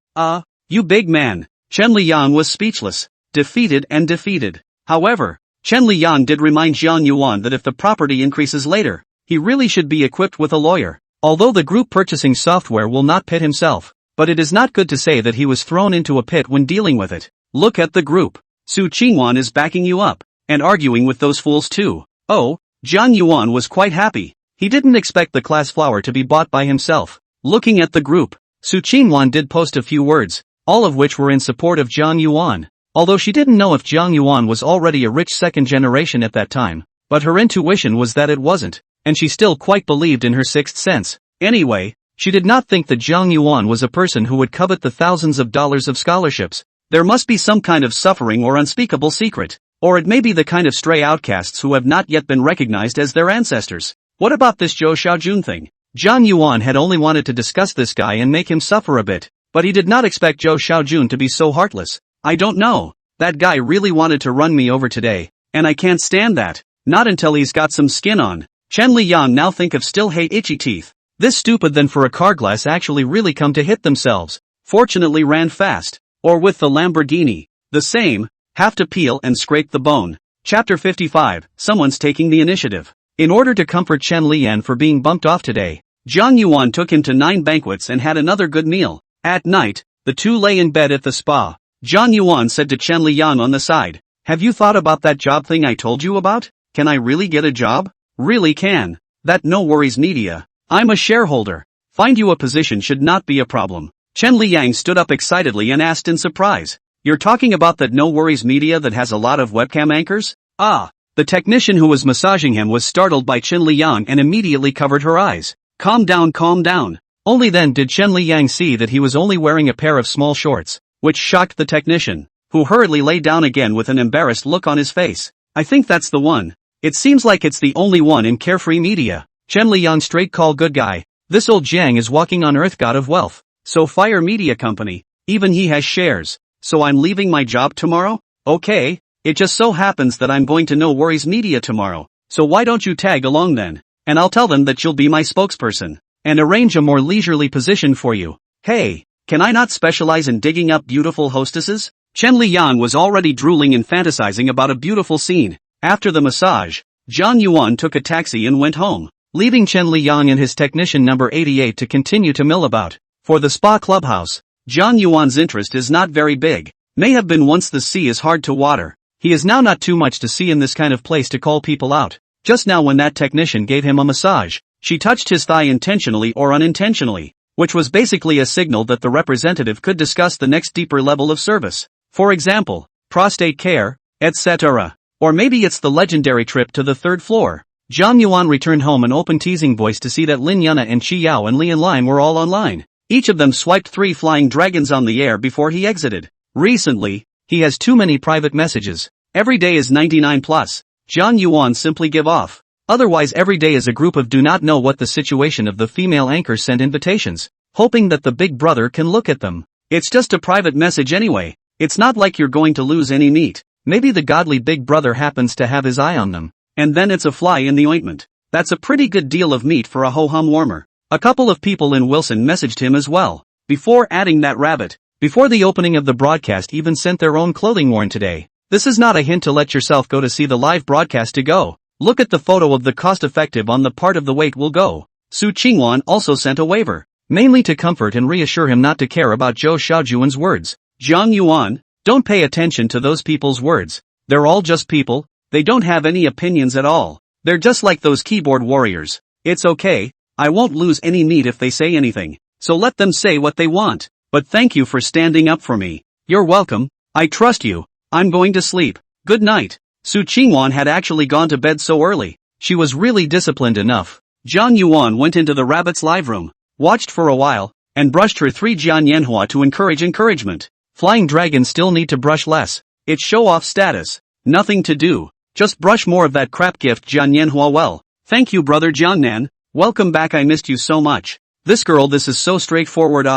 Speaker 1: You big man. Chen Liang was speechless, defeated and defeated. However, Chen Liang did remind Zhang Yuan that if the property increases later, he really should be equipped with a lawyer. Although the group purchasing software will not pit himself, but it is not good to say that he was thrown into a pit when dealing with it. Look at the group. Su Qingwan is backing you up, and arguing with those fools too. Oh, Zhang Yuan was quite happy. He didn't expect the class flower to be bought by himself. Looking at the group, Su Qingwan did post a few words, all of which were in support of Zhang Yuan. Although she didn't know if Zhang Yuan was already a rich second generation at that time, but her intuition was that it wasn't, and she still quite believed in her sixth sense. Anyway, she did not think that Zhang Yuan was a person who would covet the thousands of dollars of scholarships. There must be some kind of suffering or unspeakable secret, or it may be the kind of stray outcasts who have not yet been recognized as their ancestors. What about this Zhou Xiaojun thing? Zhang Yuan had only wanted to discuss this guy and make him suffer a bit, but he did not expect Zhou Xiaojun to be so heartless. I don't know. That guy really wanted to run me over today, and I can't stand that. Not until he's got some skin on. Chen Liang now think of still hate itchy teeth. This stupid then for a car glass actually really come to hit themselves. Fortunately ran fast. Or with the Lamborghini. The same. Have to peel and scrape the bone. Chapter 55, someone's taking the initiative. In order to comfort Chen Lian for being bumped off today, Jiang Yuan took him to 9 banquets and had another good meal. At night, the two lay in bed at the spa. Jiang Yuan said to Chen Liang on the side, "Have you thought about that job thing I told you about? Can I really get a job?" "Really can. That no worries media. I'm a shareholder. Find you a position should not be a problem." Chen Liang stood up excitedly and asked in surprise, "You're talking about that no worries media that has a lot of webcam anchors?" "Ah." The technician who was massaging him was startled by Chen Liang and immediately covered her eyes. Calm down, calm down." Only then did Chen Liang see that he was only wearing a pair of small shorts, which shocked the technician, who hurriedly lay down again with an embarrassed look on his face. "I think that's the one. It seems like it's the only one in Carefree Media." Chen Liang straight call good guy. This old Jiang is walking on earth, god of wealth. So fire media company. Even he has shares. So I'm leaving my job tomorrow? Okay. It just so happens that I'm going to No Worries Media tomorrow. So why don't you tag along then? And I'll tell them that you'll be my spokesperson. And arrange a more leisurely position for you. Hey, can I not specialize in digging up beautiful hostesses? Chen Liang was already drooling and fantasizing about a beautiful scene. After the massage, Jiang Yuan took a taxi and went home, leaving Chen Liang and his technician number 88 to continue to mill about. For the spa clubhouse, Jiang Yuan's interest is not very big. May have been once. The sea is hard to water. He is now not too much to see in this kind of place to call people out. Just now when that technician gave him a massage, she touched his thigh intentionally or unintentionally, which was basically a signal that the representative could discuss the next deeper level of service. For example, prostate care, etc. Or maybe it's the legendary trip to the 3rd floor. Jiang Yuan returned home an open teasing voice to see that Lin Yuna and Qi Yao and Lian Lime were all online. Each of them swiped 3 flying dragons on the air before he exited. Recently, he has too many private messages. Every day is 99 plus. Jiang Yuan simply give off. Otherwise every day is a group of do not know what the situation of the female anchors send invitations, hoping that the big brother can look at them. It's just a private message anyway. It's not like you're going to lose any meat. Maybe the godly big brother happens to have his eye on them. And then it's a fly in the ointment. That's a pretty good deal of meat for a ho-hum warmer. A couple of people in Wilson messaged him as well. Before adding that rabbit. Before the opening of the broadcast even sent their own clothing worn today. This is not a hint to let yourself go to see the live broadcast to go. Look at the photo of the cost-effective on the part of the wait will go. Su Qingwan also sent a waiver, mainly to comfort and reassure him not to care about Zhou Xiaojuan's words. Jiang Yuan, don't pay attention to those people's words. They're all just people. They don't have any opinions at all. They're just like those keyboard warriors. It's okay. I won't lose any meat if they say anything. So let them say what they want. But thank you for standing up for me. You're welcome. I trust you. I'm going to sleep. Good night. Su Qingwan had actually gone to bed so early. She was really disciplined enough. Jiang Yuan went into the rabbit's live room, watched for a while, and brushed her 3 Jian Yanhua to encourage encouragement. Flying dragons still need to brush less. It's show-off status. Nothing to do. Just brush more of that crap gift Jian Yanhua well. Thank you brother Jiangnan. Welcome back, I missed you so much. This girl, this is so straightforward.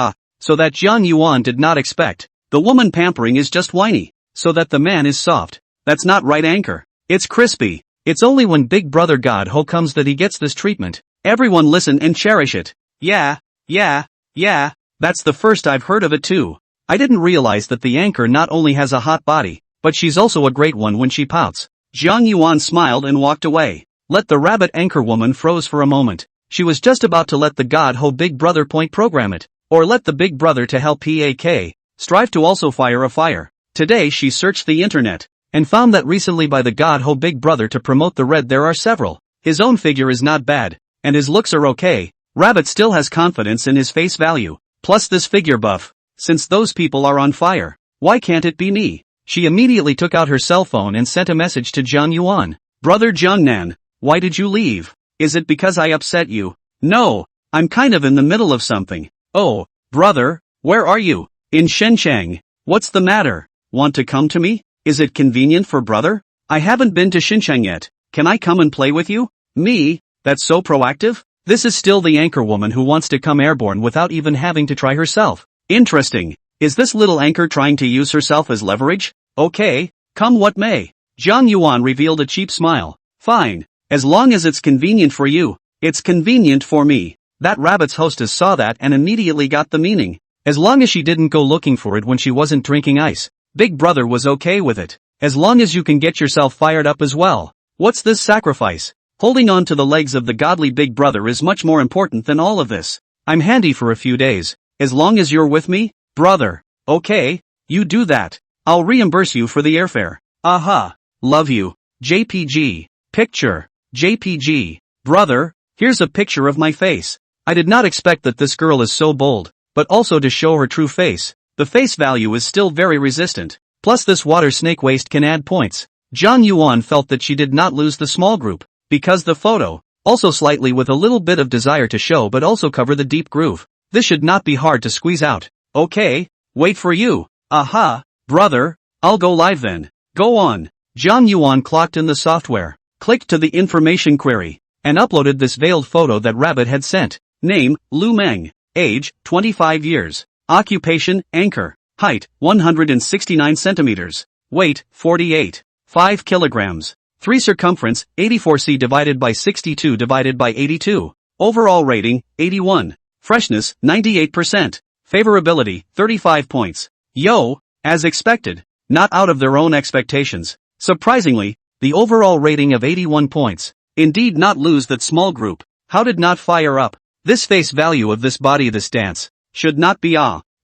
Speaker 1: So that Jiang Yuan did not expect. The woman pampering is just whiny. So that the man is soft. That's not right anchor. It's crispy. It's only when Big Brother God Ho comes that he gets this treatment. Everyone listen and cherish it. Yeah. That's the first I've heard of it too. I didn't realize that the anchor not only has a hot body, but she's also a great one when she pouts. Jiang Yuan smiled and walked away. Let the rabbit anchor woman froze for a moment. She was just about to let the God Ho Big Brother point program it, or let the Big Brother to help PAK strive to also fire a fire. Today she searched the internet, and found that recently by the God Ho Big Brother to promote the red there are several. His own figure is not bad, and his looks are okay. Rabbit still has confidence in his face value, plus this figure buff. Since those people are on fire, why can't it be me? She immediately took out her cell phone and sent a message to Jiang Yuan. Brother Jiangnan, why did you leave? Is it because I upset you? No, I'm kind of in the middle of something. Oh, brother, where are you? In Shenzhen. What's the matter? Want to come to me? Is it convenient for brother? I haven't been to Shenzhen yet. Can I come and play with you? Me? That's so proactive? This is still the anchor woman who wants to come airborne without even having to try herself. Interesting. Is this little anchor trying to use herself as leverage? Okay, come what may. Jiang Yuan revealed a cheap smile. Fine. As long as it's convenient for you. It's convenient for me. That rabbit's hostess saw that and immediately got the meaning. As long as she didn't go looking for it when she wasn't drinking ice, Big Brother was okay with it. As long as you can get yourself fired up as well. What's this sacrifice? Holding on to the legs of the godly Big Brother is much more important than all of this. I'm handy for a few days. As long as you're with me, brother. Okay, you do that. I'll reimburse you for the airfare. Aha. Love you. JPG. Picture. JPG. Brother, here's a picture of my face. I did not expect that this girl is so bold, but also to show her true face. The face value is still very resistant. Plus this water snake waist can add points. John Yuan felt that she did not lose the small group, because the photo, also slightly with a little bit of desire to show but also cover the deep groove. This should not be hard to squeeze out. Okay, wait for you. Aha, brother, I'll go live then. Go on. John Yuan clocked in the software, clicked to the information query, and uploaded this veiled photo that Rabbit had sent. Name, Lu Meng. Age, 25 years. Occupation, anchor. Height, 169 centimeters. Weight, 48. 5 kilograms. 3 circumference, 84c divided by 62 divided by 82. Overall rating, 81. Freshness, 98%. Favorability, 35 points. Yo, as expected. Not out of their own expectations. Surprisingly, the overall rating of 81 points. Indeed not lose that small group. How did not fire up? This face value of this body this dance. Should not be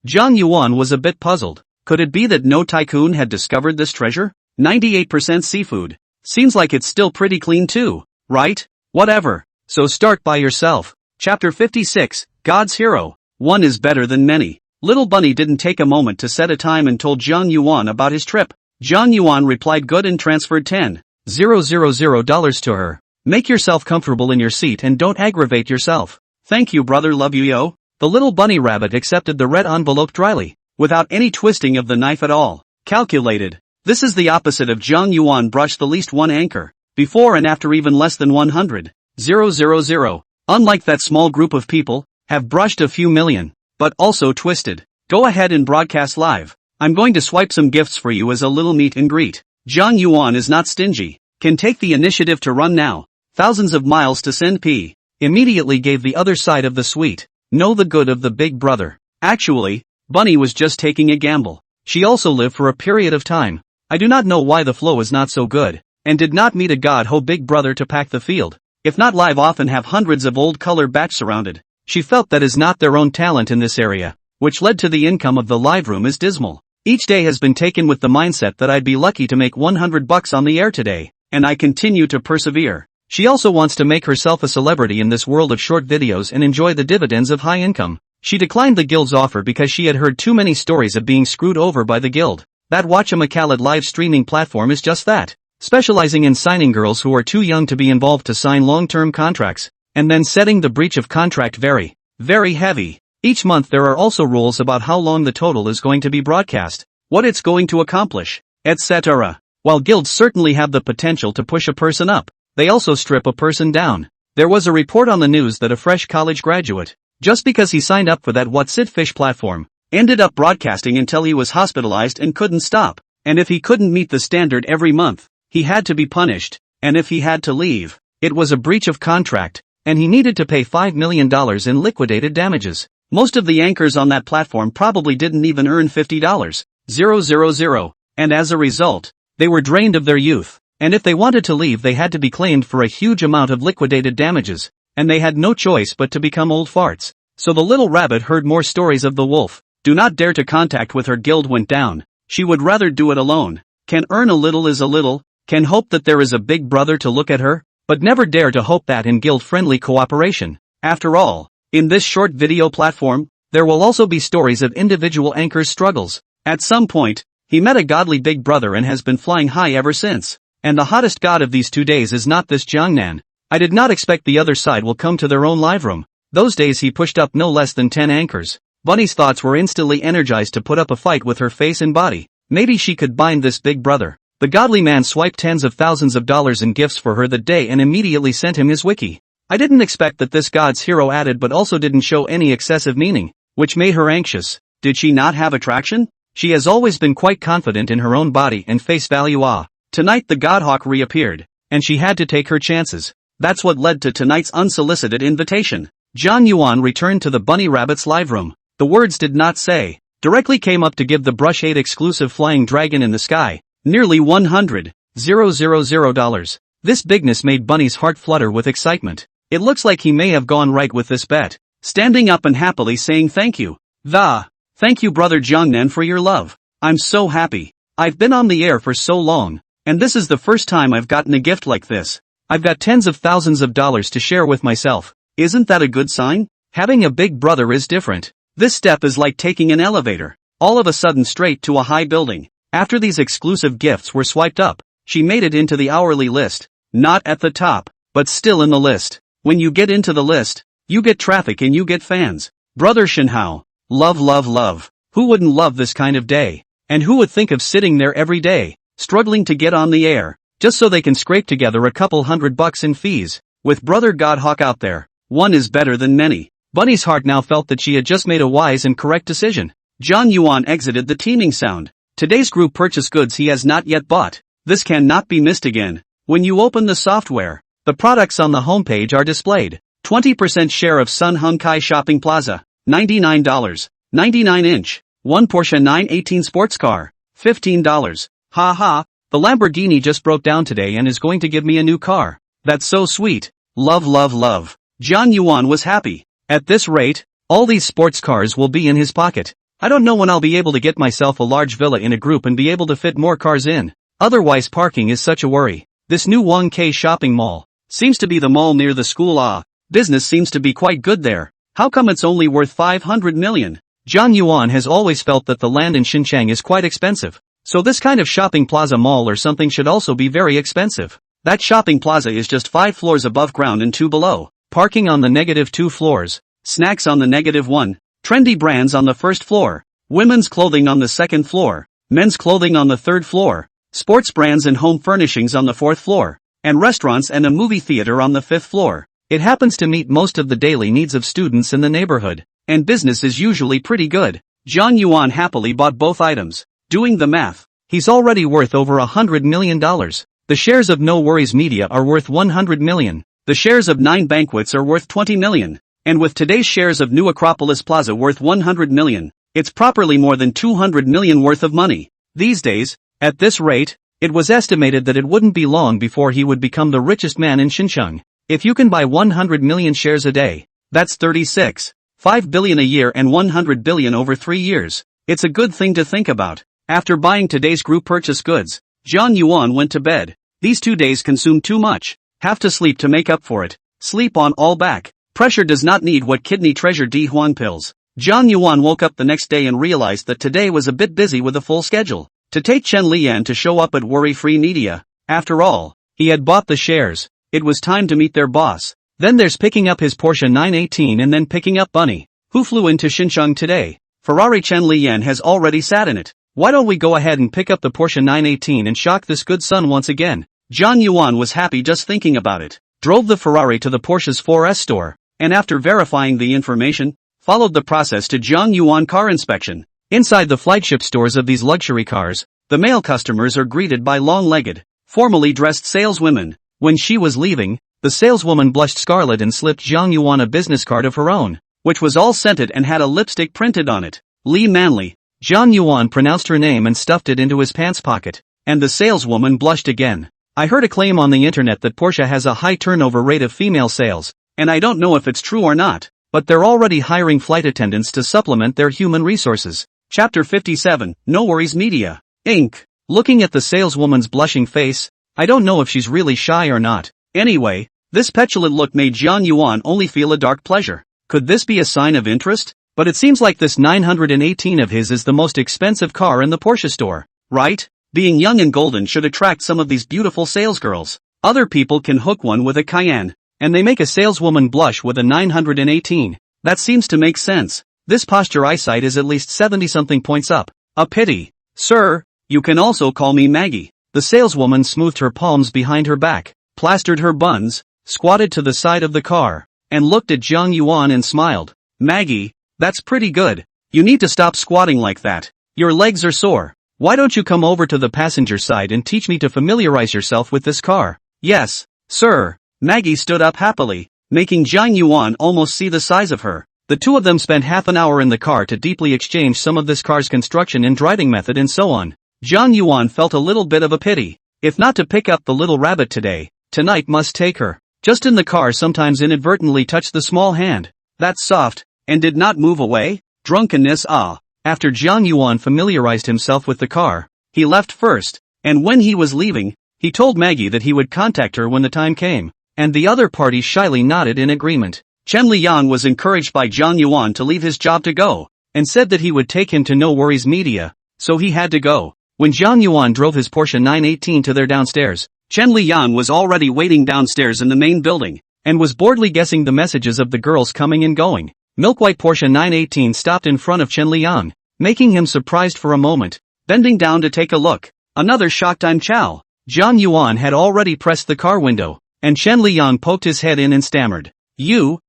Speaker 1: John Yuan was a bit puzzled. Could it be that no tycoon had discovered this treasure? 98% seafood. Seems like it's still pretty clean too, right? Whatever. So start by yourself. Chapter 56, God's Hero. One is better than many. Little Bunny didn't take a moment to set a time and told John Yuan about his trip. John Yuan replied good and transferred $10,000 to her. Make yourself comfortable in your seat and don't aggravate yourself. Thank you brother, love you yo. The little bunny rabbit accepted the red envelope dryly, without any twisting of the knife at all. Calculated. This is the opposite of John Yuan brushed the least one anchor, before and after even less than 100,000. Unlike that small group of people, have brushed a few million, but also twisted. Go ahead and broadcast live. I'm going to swipe some gifts for you as a little meet and greet. John Yuan is not stingy. Can take the initiative to run now. Thousands of miles to send P. Immediately gave the other side of the sweet. Know the good of the big brother. Actually, Bunny was just taking a gamble. She also lived for a period of time. I do not know why the flow is not so good, and did not meet a god-ho big brother to pack the field. If not live often have hundreds of old color batch surrounded. She felt that is not their own talent in this area, which led to the income of the live room is dismal. Each day has been taken with the mindset that I'd be lucky to make $100 on the air today, and I continue to persevere. She also wants to make herself a celebrity in this world of short videos and enjoy the dividends of high income. She declined the guild's offer because she had heard too many stories of being screwed over by the guild. That Watchamakhalad live streaming platform is just that, specializing in signing girls who are too young to be involved to sign long-term contracts, and then setting the breach of contract very, very heavy. Each month there are also rules about how long the total is going to be broadcast, what it's going to accomplish, etc. While guilds certainly have the potential to push a person up, they also strip a person down. There was a report on the news that a fresh college graduate, just because he signed up for that What's It Fish platform, ended up broadcasting until he was hospitalized and couldn't stop. And if he couldn't meet the standard every month, he had to be punished. And if he had to leave, it was a breach of contract, and he needed to pay $5 million in liquidated damages. Most of the anchors on that platform probably didn't even earn $50,000. And as a result, they were drained of their youth. And if they wanted to leave they had to be claimed for a huge amount of liquidated damages, and they had no choice but to become old farts. So the little rabbit heard more stories of the wolf. Do not dare to contact with her guild went down. She would rather do it alone. Can earn a little is a little, can hope that there is a big brother to look at her, but never dare to hope that in guild-friendly cooperation. After all, in this short video platform, there will also be stories of individual anchors' struggles. At some point, he met a godly big brother and has been flying high ever since. And the hottest god of these 2 days is not this Jiangnan. I did not expect the other side will come to their own live room. Those days he pushed up no less than 10 anchors. Bunny's thoughts were instantly energized to put up a fight with her face and body. Maybe she could bind this big brother. The godly man swiped tens of thousands of dollars in gifts for her that day and immediately sent him his wiki. I didn't expect that this god's hero added but also didn't show any excessive meaning, which made her anxious. Did she not have attraction? She has always been quite confident in her own body and face value. Tonight the Godhawk reappeared, and she had to take her chances. That's what led to tonight's unsolicited invitation. John Yuan returned to the bunny rabbit's live room. The words did not say. Directly came up to give the Brush 8 exclusive flying dragon in the sky. Nearly $100,000. This bigness made Bunny's heart flutter with excitement. It looks like he may have gone right with this bet. Standing up and happily saying thank you. Thank you brother Jongnan for your love. I'm so happy. I've been on the air for so long, and this is the first time I've gotten a gift like this. I've got tens of thousands of dollars to share with myself. Isn't that a good sign? Having a big brother is different. This step is like taking an elevator, all of a sudden straight to a high building. After these exclusive gifts were swiped up, she made it into the hourly list. Not at the top, but still in the list. When you get into the list, you get traffic and you get fans. Brother Shinhao. Love. Who wouldn't love this kind of day? And who would think of sitting there every day, struggling to get on the air, just so they can scrape together a couple $100 in fees? With Brother Godhawk out there, one is better than many. Bunny's heart now felt that she had just made a wise and correct decision. John Yuan exited the teaming sound. Today's group purchase goods he has not yet bought. This cannot be missed again. When you open the software, the products on the homepage are displayed. 20% share of Sun Hung Kai Shopping Plaza, $99. 99-inch. 1 Porsche 918 sports car, $15. Ha, the Lamborghini just broke down today and is going to give me a new car. That's so sweet. Love. John Yuan was happy. At this rate, all these sports cars will be in his pocket. I don't know when I'll be able to get myself a large villa in a group and be able to fit more cars in. Otherwise parking is such a worry. This new 1K shopping mall seems to be the mall near the school. Business seems to be quite good there. How come it's only worth 500 million? John Yuan has always felt that the land in Xinjiang is quite expensive. So this kind of shopping plaza mall or something should also be very expensive. That shopping plaza is just 5 floors above ground and 2 below. Parking on the -2 floors. Snacks on the -1. Trendy brands on the first floor. Women's clothing on the second floor. Men's clothing on the third floor. Sports brands and home furnishings on the 4th floor. And restaurants and a movie theater on the 5th floor. It happens to meet most of the daily needs of students in the neighborhood. And business is usually pretty good. John Yuan happily bought both items. Doing the math, he's already worth over $100 million. The shares of No Worries Media are worth $100 million. The shares of 9 Banquets are worth $20 million. And with today's shares of New Acropolis Plaza worth $100 million, it's properly more than $200 million worth of money. These days, at this rate, it was estimated that it wouldn't be long before he would become the richest man in Xinjiang. If you can buy 100 million shares a day, that's 36.5 billion a year and 100 billion over 3 years. It's a good thing to think about. After buying today's group purchase goods, John Yuan went to bed. These 2 days consumed too much. Have to sleep to make up for it. Sleep on all back. Pressure does not need what kidney treasure D Huan pills. John Yuan woke up the next day and realized that today was a bit busy with a full schedule. To take Chen Lian to show up at Worry-Free Media. After all, he had bought the shares. It was time to meet their boss. Then there's picking up his Porsche 918 and then picking up Bunny, who flew into Xinjiang today. Ferrari Chen Lian has already sat in it. Why don't we go ahead and pick up the Porsche 918 and shock this good son once again? John Yuan was happy just thinking about it. Drove the Ferrari to the Porsche's 4S store, and after verifying the information, followed the process to John Yuan car inspection. Inside the flagship stores of these luxury cars, the male customers are greeted by long-legged, formally dressed saleswomen. When she was leaving, the saleswoman blushed scarlet and slipped Zhang Yuan a business card of her own, which was all scented and had a lipstick printed on it. Li Manly. Zhang Yuan pronounced her name and stuffed it into his pants pocket, and the saleswoman blushed again. I heard a claim on the internet that Porsche has a high turnover rate of female sales, and I don't know if it's true or not, but they're already hiring flight attendants to supplement their human resources. Chapter 57, No Worries Media, Inc. Looking at the saleswoman's blushing face, I don't know if she's really shy or not. Anyway, this petulant look made Zhang Yuan only feel a dark pleasure. Could this be a sign of interest? But it seems like this 918 of his is the most expensive car in the Porsche store, right? Being young and golden should attract some of these beautiful salesgirls. Other people can hook one with a Cayenne, and they make a saleswoman blush with a 918. That seems to make sense. This posture eyesight is at least 70-something points up. A pity. Sir, you can also call me Maggie. The saleswoman smoothed her palms behind her back, plastered her buns, squatted to the side of the car, and looked at Zhang Yuan and smiled. Maggie, that's pretty good. You need to stop squatting like that. Your legs are sore. Why don't you come over to the passenger side and teach me to familiarize yourself with this car? Yes, sir. Maggie stood up happily, making Zhang Yuan almost see the size of her. The two of them spent half an hour in the car to deeply exchange some of this car's construction and driving method and so on. Jiang Yuan felt a little bit of a pity. If not to pick up the little rabbit today, tonight must take her. Just in the car sometimes inadvertently touched the small hand. That's soft, and did not move away? Drunkenness After Jiang Yuan familiarized himself with the car, he left first, and when he was leaving, he told Maggie that he would contact her when the time came, and the other party shyly nodded in agreement. Chen Liang was encouraged by Jiang Yuan to leave his job to go, and said that he would take him to No Worries Media, so he had to go. When Jiang Yuan drove his Porsche 918 to their downstairs, Chen Liang was already waiting downstairs in the main building, and was boredly guessing the messages of the girls coming and going. Milk-white Porsche 918 stopped in front of Chen Liang, making him surprised for a moment, bending down to take a look. Another shocked I'm Chow. Jiang Yuan had already pressed the car window, and Chen Liang poked his head in and stammered. You,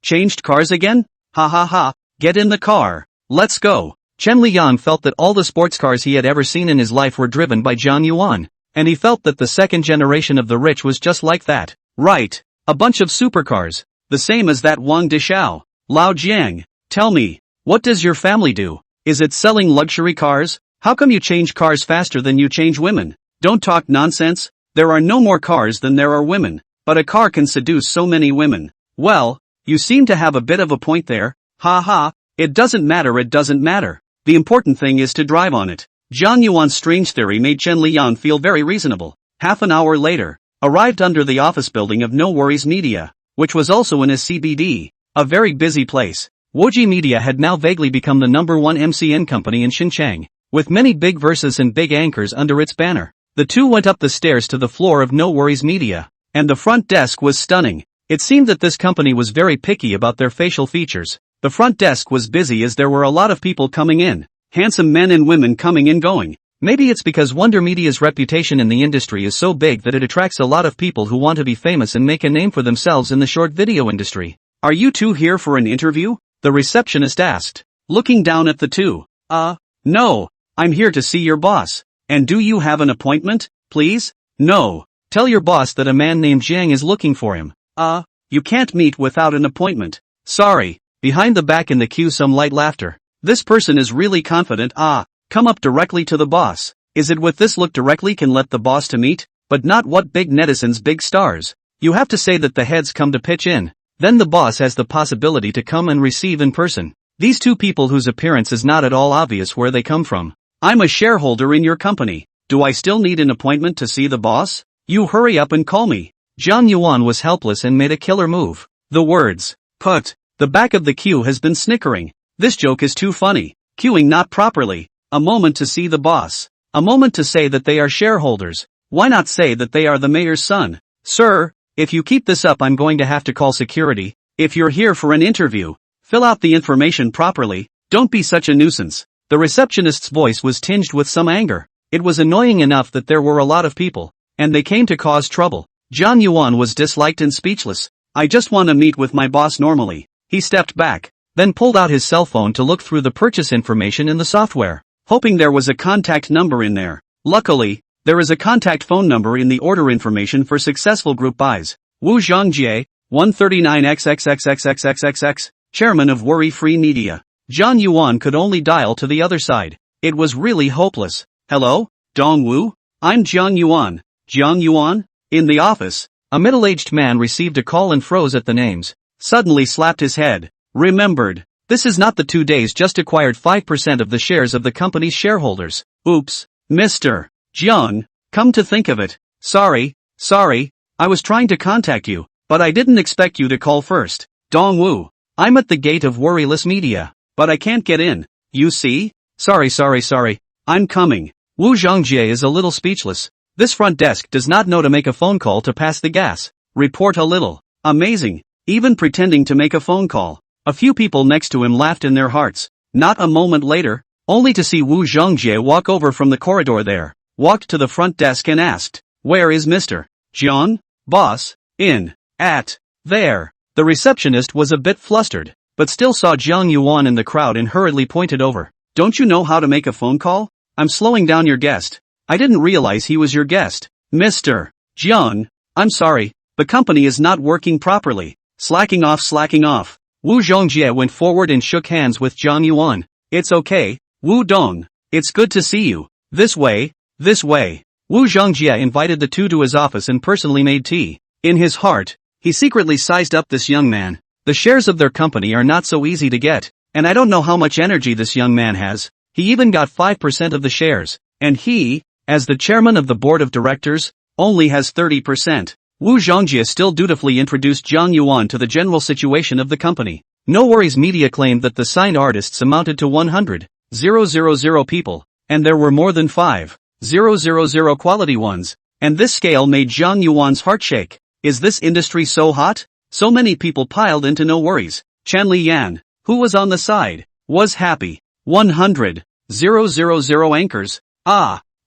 Speaker 1: changed cars again? Ha ha ha, get in the car, let's go. Chen Liang felt that all the sports cars he had ever seen in his life were driven by Jiang Yuan, and he felt that the second generation of the rich was just like that. Right, a bunch of supercars, the same as that Wang Dishao. Lao Jiang, tell me, what does your family do? Is it selling luxury cars? How come you change cars faster than you change women? Don't talk nonsense, there are no more cars than there are women, but a car can seduce so many women. Well, you seem to have a bit of a point there, ha ha, it doesn't matter. The important thing is to drive on it. Jiang Yuan's strange theory made Chen Liang feel very reasonable. Half an hour later, arrived under the office building of No Worries Media, which was also in a CBD, a very busy place. Woji Media had now vaguely become the #1 MCN company in Xinjiang, with many big verses and big anchors under its banner. The two went up the stairs to the floor of No Worries Media, and the front desk was stunning. It seemed that this company was very picky about their facial features. The front desk was busy as there were a lot of people coming in, handsome men and women coming and going. Maybe it's because Wonder Media's reputation in the industry is so big that it attracts a lot of people who want to be famous and make a name for themselves in the short video industry. Are you two here for an interview? The receptionist asked, looking down at the two. No, I'm here to see your boss. And do you have an appointment, please? No. Tell your boss that a man named Jiang is looking for him. You can't meet without an appointment. Sorry. Behind the back in the queue some light laughter. This person is really confident. Come up directly to the boss. Is it with this look directly can let the boss to meet? But not what big netizens big stars. You have to say that the heads come to pitch in. Then the boss has the possibility to come and receive in person. These two people whose appearance is not at all obvious where they come from. I'm a shareholder in your company. Do I still need an appointment to see the boss? You hurry up and call me. Jiang Yuan was helpless and made a killer move. The words, put. The back of the queue has been snickering. This joke is too funny. Queuing not properly. A moment to see the boss. A moment to say that they are shareholders. Why not say that they are the mayor's son? Sir, if you keep this up I'm going to have to call security. If you're here for an interview, fill out the information properly. Don't be such a nuisance. The receptionist's voice was tinged with some anger. It was annoying enough that there were a lot of people, and they came to cause trouble. Jiang Yuan was disliked and speechless. I just want to meet with my boss normally. He stepped back, then pulled out his cell phone to look through the purchase information in the software, hoping there was a contact number in there. Luckily, there is a contact phone number in the order information for successful group buys. Wu Zhongjie, 139XXXXXXXX, chairman of Worry-Free Media. Jiang Yuan could only dial to the other side. It was really hopeless. Hello, Dong Wu? I'm Jiang Yuan. Jiang Yuan? In the office, a middle-aged man received a call and froze at the names. Suddenly slapped his head. Remembered. This is not the 2 days just acquired 5% of the shares of the company's shareholders. Oops. Mr. Jiang, come to think of it. Sorry, I was trying to contact you, but I didn't expect you to call first. Dong Wu, I'm at the gate of Worryless Media, but I can't get in. You see? Sorry. I'm coming. Wu Zhongjie is a little speechless. This front desk does not know to make a phone call to pass the gas. Report a little. Amazing. Even pretending to make a phone call. A few people next to him laughed in their hearts. Not a moment later, only to see Wu Zhongjie walk over from the corridor there, walked to the front desk and asked, where is Mr. Jiang? Boss? In. At. There. The receptionist was a bit flustered, but still saw Jiang Yuan in the crowd and hurriedly pointed over. Don't you know how to make a phone call? I'm slowing down your guest. I didn't realize he was your guest. Mr. Jiang, I'm sorry, the company is not working properly. Slacking off. Wu Zhongjie went forward and shook hands with Zhang Yuan. It's okay, Wu Dong. It's good to see you. This way, this way. Wu Zhongjie invited the two to his office and personally made tea. In his heart, he secretly sized up this young man. The shares of their company are not so easy to get, and I don't know how much energy this young man has. He even got 5% of the shares, and he, as the chairman of the board of directors, only has 30%. Wu Zhongjie still dutifully introduced Zhang Yuan to the general situation of the company. No Worries Media claimed that the signed artists amounted to 100,000 people, and there were more than 5,000 quality ones, and this scale made Zhang Yuan's heart shake. Is this industry so hot? So many people piled into No Worries. Chen Liyan, who was on the side, was happy. 100,000 anchors.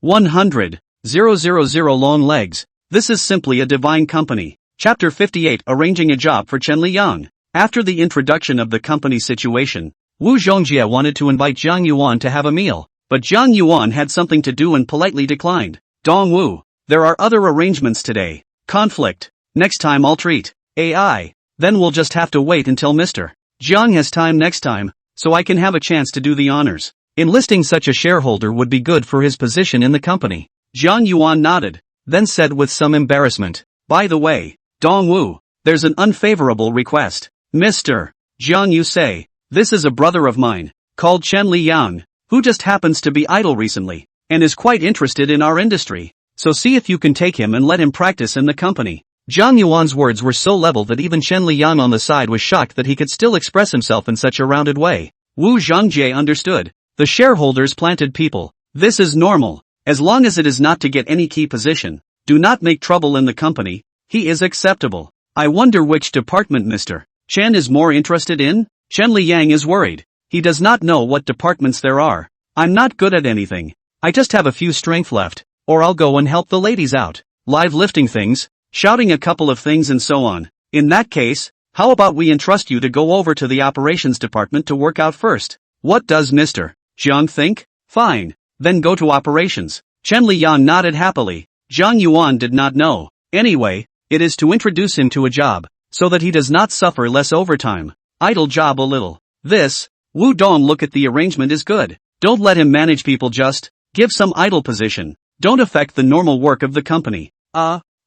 Speaker 1: 100,000 long legs. This is simply a divine company. Chapter 58 Arranging a Job for Chen Liyang. After the introduction of the company situation, Wu Zhongjie wanted to invite Zhang Yuan to have a meal, but Zhang Yuan had something to do and politely declined. Dong Wu, there are other arrangements today. Conflict. Next time I'll treat. AI. Then we'll just have to wait until Mr. Zhang has time next time, so I can have a chance to do the honors. Enlisting such a shareholder would be good for his position in the company. Zhang Yuan nodded, then said with some embarrassment, by the way, Dong Wu, there's an unfavorable request. Mr. Zhang, you say, this is a brother of mine, called Chen Liyang, who just happens to be idle recently, and is quite interested in our industry, so see if you can take him and let him practice in the company. Zhang Yuan's words were so level that even Chen Liyang on the side was shocked that he could still express himself in such a rounded way. Wu Zhongjie understood. The shareholders planted people. This is normal. As long as it is not to get any key position, do not make trouble in the company, he is acceptable. I wonder which department Mr. Chen is more interested in? Chen Liyang is worried. He does not know what departments there are. I'm not good at anything. I just have a few strength left, or I'll go and help the ladies out. Live lifting things, shouting a couple of things and so on. In that case, how about we entrust you to go over to the operations department to work out first? What does Mr. Zhang think? Fine. Then go to operations. Chen Liyang nodded happily. Zhang Yuan did not know. Anyway, it is to introduce him to a job, so that he does not suffer less overtime. Idle job a little. This, Wu Dong look at the arrangement is good. Don't let him manage people, just give some idle position. Don't affect the normal work of the company.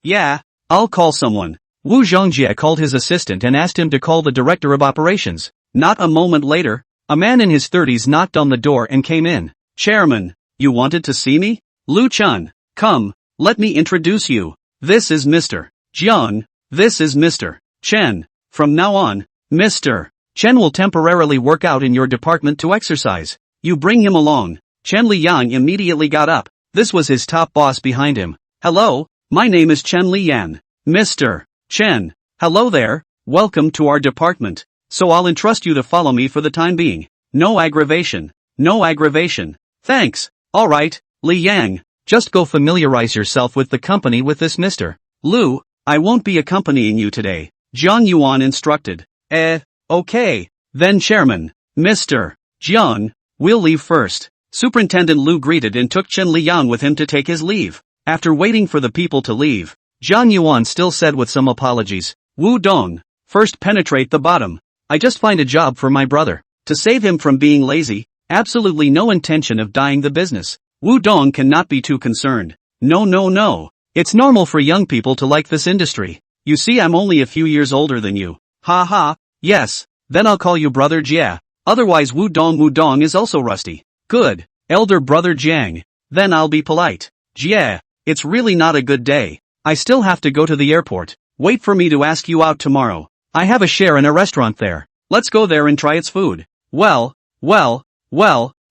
Speaker 1: Yeah, I'll call someone. Wu Zhongjie called his assistant and asked him to call the director of operations. Not a moment later, a man in his 30s knocked on the door and came in. Chairman, you wanted to see me? Lu Chun, come, let me introduce you. This is Mr. Zhang. This is Mr. Chen. From now on, Mr. Chen will temporarily work out in your department to exercise. You bring him along. Chen Liyang immediately got up. This was his top boss behind him. Hello, my name is Chen Liyan. Mr. Chen. Hello there, welcome to our department. So I'll entrust you to follow me for the time being. No aggravation. No aggravation. Thanks. Alright, Liyang. Just go familiarize yourself with the company with this Mr. Lu. I won't be accompanying you today. Zhang Yuan instructed. Okay. Then Chairman, Mr. Zhang, we'll leave first. Superintendent Lu greeted and took Chen Liyang with him to take his leave. After waiting for the people to leave, Zhang Yuan still said with some apologies, Wu Dong, first penetrate the bottom. I just find a job for my brother. To save him from being lazy, absolutely no intention of dying the business. Wu Dong cannot be too concerned. No. It's normal for young people to like this industry. You see, I'm only a few years older than you. Ha. Yes, then I'll call you brother Jia. Otherwise Wu Dong is also rusty. Good. Elder brother Jiang. Then I'll be polite. Jia, it's really not a good day. I still have to go to the airport. Wait for me to ask you out tomorrow. I have a share in a restaurant there. Let's go there and try its food. Well,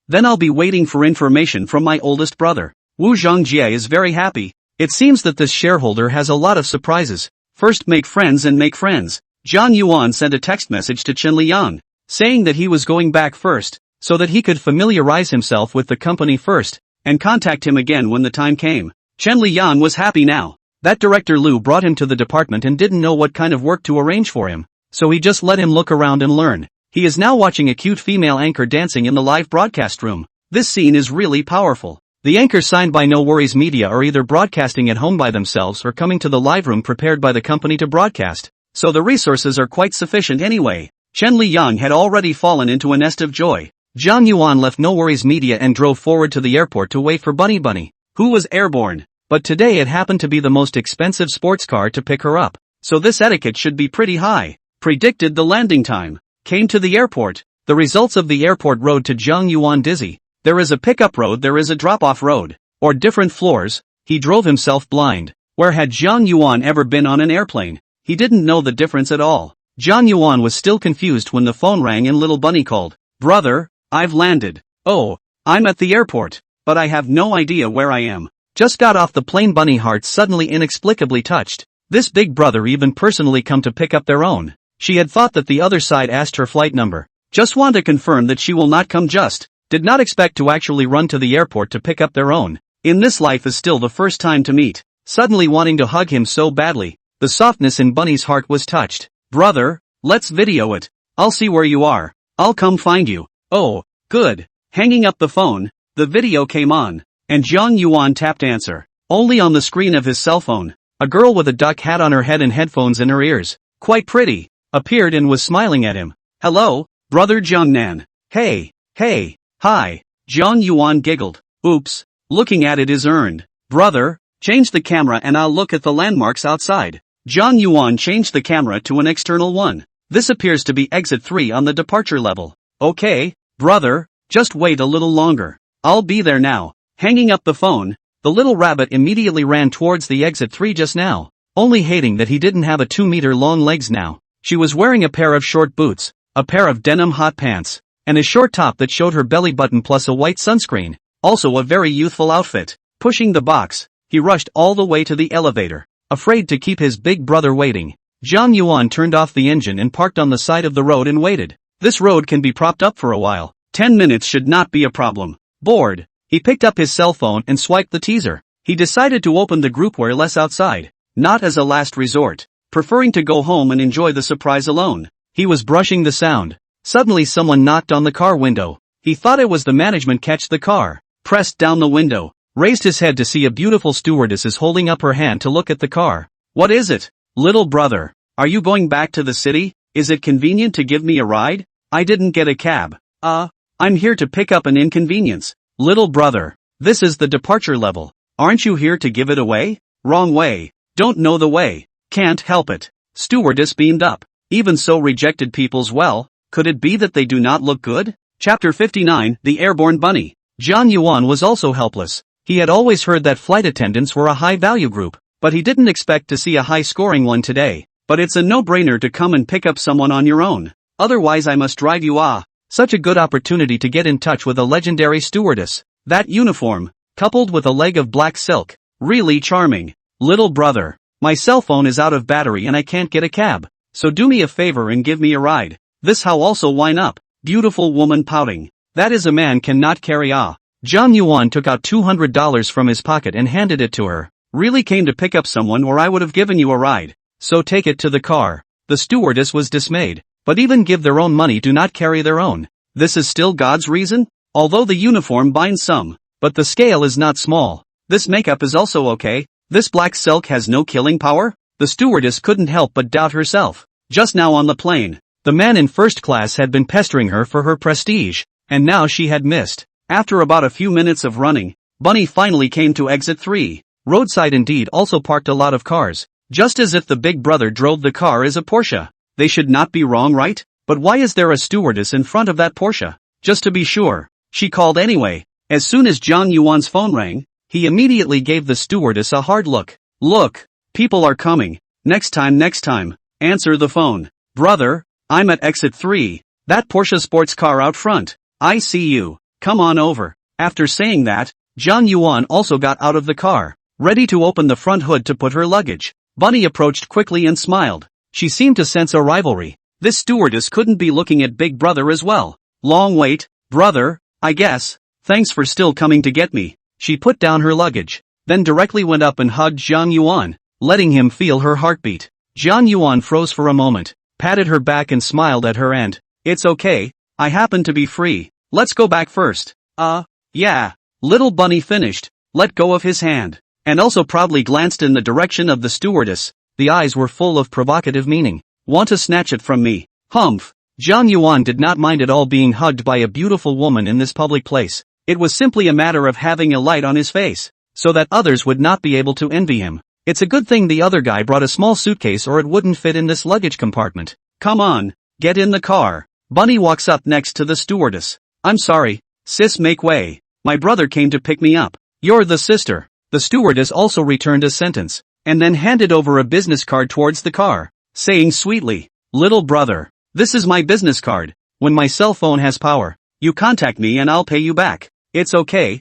Speaker 1: then I'll be waiting for information from my oldest brother. Wu Zhongjie is very happy. It seems that this shareholder has a lot of surprises. First make friends and make friends. Zhang Yuan sent a text message to Chen Liyang, saying that he was going back first, so that he could familiarize himself with the company first, and contact him again when the time came. Chen Liyang was happy now. That director Lu brought him to the department and didn't know what kind of work to arrange for him, so he just let him look around and learn. He is now watching a cute female anchor dancing in the live broadcast room. This scene is really powerful. The anchors signed by No Worries Media are either broadcasting at home by themselves or coming to the live room prepared by the company to broadcast, so the resources are quite sufficient anyway. Chen Liyang had already fallen into a nest of joy. Zhang Yuan left No Worries Media and drove forward to the airport to wait for Bunny Bunny, who was airborne. But today it happened to be the most expensive sports car to pick her up, so this etiquette should be pretty high. Predicted the landing time. Came to the airport. The results of the airport road to Zhang Yuan dizzy. There is a pickup road, there is a drop-off road. Or different floors. He drove himself blind. Where had Zhang Yuan ever been on an airplane? He didn't know the difference at all. Zhang Yuan was still confused when the phone rang and little Bunny called. Brother, I've landed. Oh, I'm at the airport, but I have no idea where I am. Just got off the plane. Bunny heart suddenly inexplicably touched. This big brother even personally come to pick up their own. She had thought that the other side asked her flight number. Just want to confirm that she will not come. Just did not expect to actually run to the airport to pick up their own. In this life is still the first time to meet. Suddenly wanting to hug him so badly. The softness in Bunny's heart was touched. Brother, let's video it. I'll see where you are. I'll come find you. Oh, good. Hanging up the phone, the video came on. And Zhang Yuan tapped answer. Only on the screen of his cell phone. A girl with a duck hat on her head and headphones in her ears. Quite pretty. Appeared and was smiling at him. Hello, brother Jiangnan. Hey, hi. Zhang Yuan giggled. Oops, looking at it is earned. Brother, change the camera and I'll look at the landmarks outside. Zhang Yuan changed the camera to an external one. This appears to be exit 3 on the departure level. Okay, brother, just wait a little longer. I'll be there now. Hanging up the phone, the little rabbit immediately ran towards the exit 3 just now, only hating that he didn't have a 2-meter long legs now. She was wearing a pair of short boots, a pair of denim hot pants, and a short top that showed her belly button plus a white sunscreen. Also a very youthful outfit. Pushing the box, he rushed all the way to the elevator, afraid to keep his big brother waiting. Zhang Yuan turned off the engine and parked on the side of the road and waited. This road can be propped up for a while. 10 minutes should not be a problem. Bored, he picked up his cell phone and swiped the teaser. He decided to open the group wireless outside, not as a last resort, preferring to go home and enjoy the surprise alone. He was brushing the sound. Suddenly someone knocked on the car window. He thought it was the management. Catch the car, pressed down the window, raised his head to see a beautiful stewardess is holding up her hand to look at the car. What is it? Little brother, are you going back to the city? Is it convenient to give me a ride? I didn't get a cab. I'm here to pick up an inconvenience. Little brother, this is the departure level. Aren't you here to give it away? Wrong way. Don't know the way. Can't help it. Stewardess beamed up. Even so, rejected people's well, could it be that they do not look good? Chapter 59, The Airborne Bunny. Zhang Yuan was also helpless. He had always heard that flight attendants were a high-value group, but he didn't expect to see a high-scoring one today. But it's a no-brainer to come and pick up someone on your own. Otherwise I must drive you. Such a good opportunity to get in touch with a legendary stewardess. That uniform, coupled with a leg of black silk, really charming. Little brother, my cell phone is out of battery and I can't get a cab. So do me a favor and give me a ride. This how also wine up. Beautiful woman pouting. That is a man cannot carry. Zhang Yuan took out $200 from his pocket and handed it to her. Really came to pick up someone or I would have given you a ride. So take it to the car. The stewardess was dismayed. But even give their own money do not carry their own. This is still God's reason? Although the uniform binds some, but the scale is not small. This makeup is also okay. This black silk has no killing power? The stewardess couldn't help but doubt herself. Just now on the plane, the man in first class had been pestering her for her prestige, and now she had missed. After about a few minutes of running, Bunny finally came to exit 3. Roadside indeed also parked a lot of cars, just as if the big brother drove the car as a Porsche. They should not be wrong, right? But why is there a stewardess in front of that Porsche? Just to be sure, she called anyway. As soon as Zhang Yuan's phone rang, he immediately gave the stewardess a hard look. Look, people are coming. Next time, answer the phone. Brother, I'm at exit 3, that Porsche sports car out front. I see you. Come on over. After saying that, Zhang Yuan also got out of the car, ready to open the front hood to put her luggage. Bunny approached quickly and smiled. She seemed to sense a rivalry. This stewardess couldn't be looking at Big Brother as well. Long wait, brother, I guess. Thanks for still coming to get me. She put down her luggage, then directly went up and hugged Zhang Yuan, letting him feel her heartbeat. Zhang Yuan froze for a moment, patted her back and smiled at her and, it's okay, I happen to be free. Let's go back first. Yeah. Little Bunny finished, let go of his hand, and also proudly glanced in the direction of the stewardess. The eyes were full of provocative meaning. Want to snatch it from me? Humph. Zhang Yuan did not mind at all being hugged by a beautiful woman in this public place. It was simply a matter of having a light on his face, so that others would not be able to envy him. It's a good thing the other guy brought a small suitcase or it wouldn't fit in this luggage compartment. Come on, get in the car. Bunny walks up next to the stewardess. I'm sorry, sis, make way. My brother came to pick me up. You're the sister. The stewardess also returned a sentence, and then handed over a business card towards the car, saying sweetly, little brother, this is my business card. When my cell phone has power, you contact me and I'll pay you back. It's okay,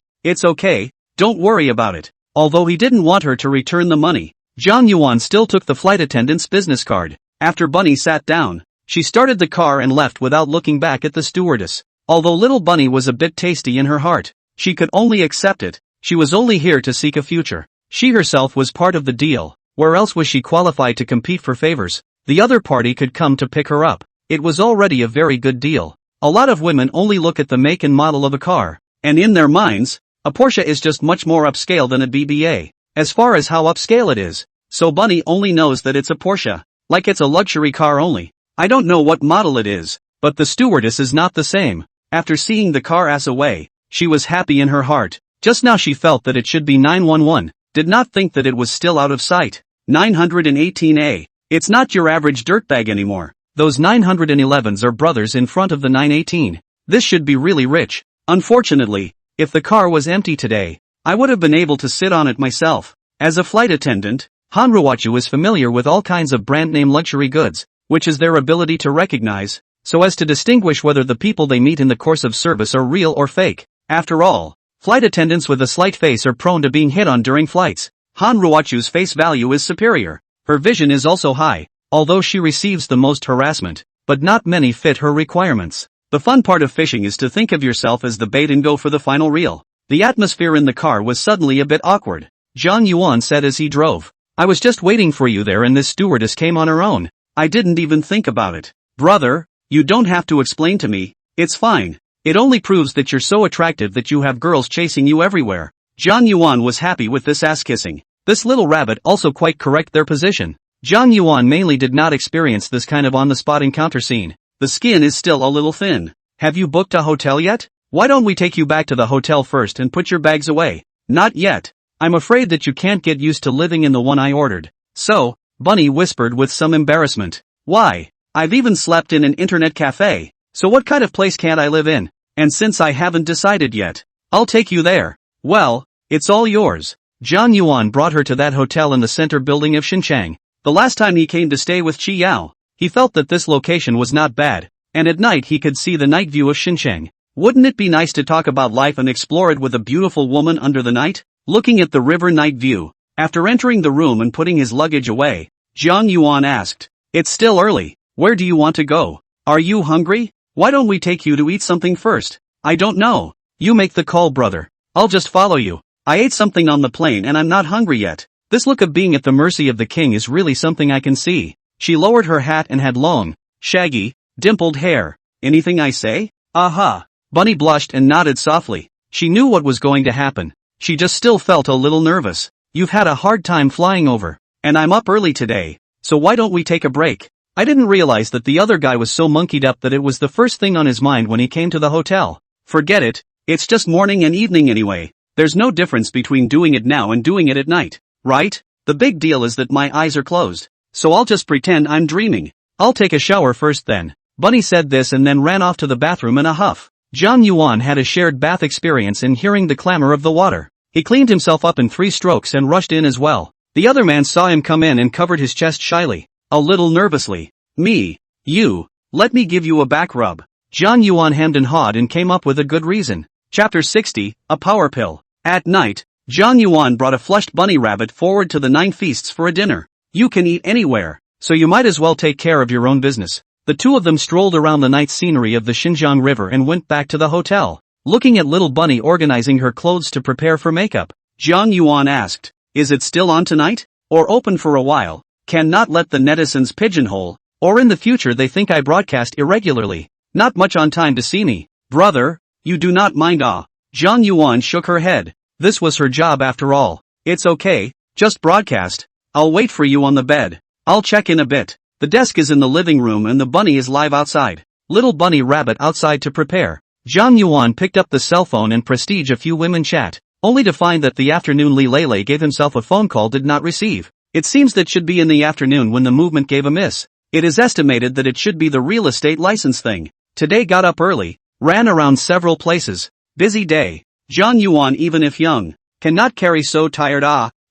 Speaker 1: don't worry about it. Although he didn't want her to return the money, Zhang Yuan still took the flight attendant's business card. After Bunny sat down, she started the car and left without looking back at the stewardess. Although little Bunny was a bit tasty in her heart, she could only accept it. She was only here to seek a future. She herself was part of the deal. Where else was she qualified to compete for favors? The other party could come to pick her up. It was already a very good deal. A lot of women only look at the make and model of a car, and in their minds, a Porsche is just much more upscale than a BBA. As far as how upscale it is, so Bunny only knows that it's a Porsche, like it's a luxury car only. I don't know what model it is, but the stewardess is not the same. After seeing the car ass away, she was happy in her heart. Just now she felt that it should be 911, did not think that it was still out of sight. 918A. It's not your average dirtbag anymore. Those 911s are brothers in front of the 918. This should be really rich. Unfortunately, if the car was empty today, I would have been able to sit on it myself. As a flight attendant, manhwa is familiar with all kinds of brand name luxury goods, which is their ability to recognize, so as to distinguish whether the people they meet in the course of service are real or fake. After all, flight attendants with a slight face are prone to being hit on during flights. manhwa's face value is superior. Her vision is also high, although she receives the most harassment, but not many fit her requirements. The fun part of fishing is to think of yourself as the bait and go for the final reel. The atmosphere in the car was suddenly a bit awkward. Zhang Yuan said as he drove, I was just waiting for you there and this stewardess came on her own. I didn't even think about it. Brother, you don't have to explain to me, it's fine. It only proves that you're so attractive that you have girls chasing you everywhere. Zhang Yuan was happy with this ass kissing. This little rabbit also quite correct their position. Zhang Yuan mainly did not experience this kind of on-the-spot encounter scene. The skin is still a little thin. Have you booked a hotel yet? Why don't we take you back to the hotel first and put your bags away? Not yet. I'm afraid that you can't get used to living in the one I ordered. So, Bunny whispered with some embarrassment. Why? I've even slept in an internet cafe. So what kind of place can't I live in? And since I haven't decided yet, I'll take you there. Well, it's all yours. Zhang Yuan brought her to that hotel in the center building of Xinjiang. The last time he came to stay with Qi Yao, he felt that this location was not bad, and at night he could see the night view of Xinjiang. Wouldn't it be nice to talk about life and explore it with a beautiful woman under the night? Looking at the river night view, after entering the room and putting his luggage away, Zhang Yuan asked, it's still early, where do you want to go? Are you hungry? Why don't we take you to eat something first? I don't know. You make the call, brother. I'll just follow you. I ate something on the plane and I'm not hungry yet. This look of being at the mercy of the king is really something I can see. She lowered her hat and had long, shaggy, dimpled hair. Anything I say? Aha. Bunny blushed and nodded softly. She knew what was going to happen. She just still felt a little nervous. You've had a hard time flying over, and I'm up early today, so why don't we take a break? I didn't realize that the other guy was so monkeyed up that it was the first thing on his mind when he came to the hotel. Forget it, it's just morning and evening anyway. There's no difference between doing it now and doing it at night, right? The big deal is that my eyes are closed, so I'll just pretend I'm dreaming. I'll take a shower first then. Bunny said this and then ran off to the bathroom in a huff. Zhang Yuan had a shared bath experience in hearing the clamor of the water. He cleaned himself up in 3 strokes and rushed in as well. The other man saw him come in and covered his chest shyly, a little nervously. Me, you, let me give you a back rub. Zhang Yuan hemmed and hawed and came up with a good reason. Chapter 60, A Power Pill. At night, Zhang Yuan brought a flushed bunny rabbit forward to the 9 feasts for a dinner. You can eat anywhere, so you might as well take care of your own business. The two of them strolled around the night scenery of the Xinjiang River and went back to the hotel. Looking at little Bunny organizing her clothes to prepare for makeup, Zhang Yuan asked, is it still on tonight? Or open for a while? Can not let the netizens pigeonhole, or in the future they think I broadcast irregularly. Not much on time to see me. Brother, you do not mind Zhang Yuan shook her head. This was her job after all. It's okay, just broadcast. I'll wait for you on the bed. I'll check in a bit. The desk is in the living room and the bunny is live outside. Little bunny rabbit outside to prepare. Zhang Yuan picked up the cell phone and prestige a few women chat, only to find that the afternoon Li Lele gave himself a phone call did not receive. It seems that should be in the afternoon when the movement gave a miss. It is estimated that it should be the real estate license thing. Today got up early, ran around several places. Busy day. Zhang Yuan, even if young, cannot carry so tired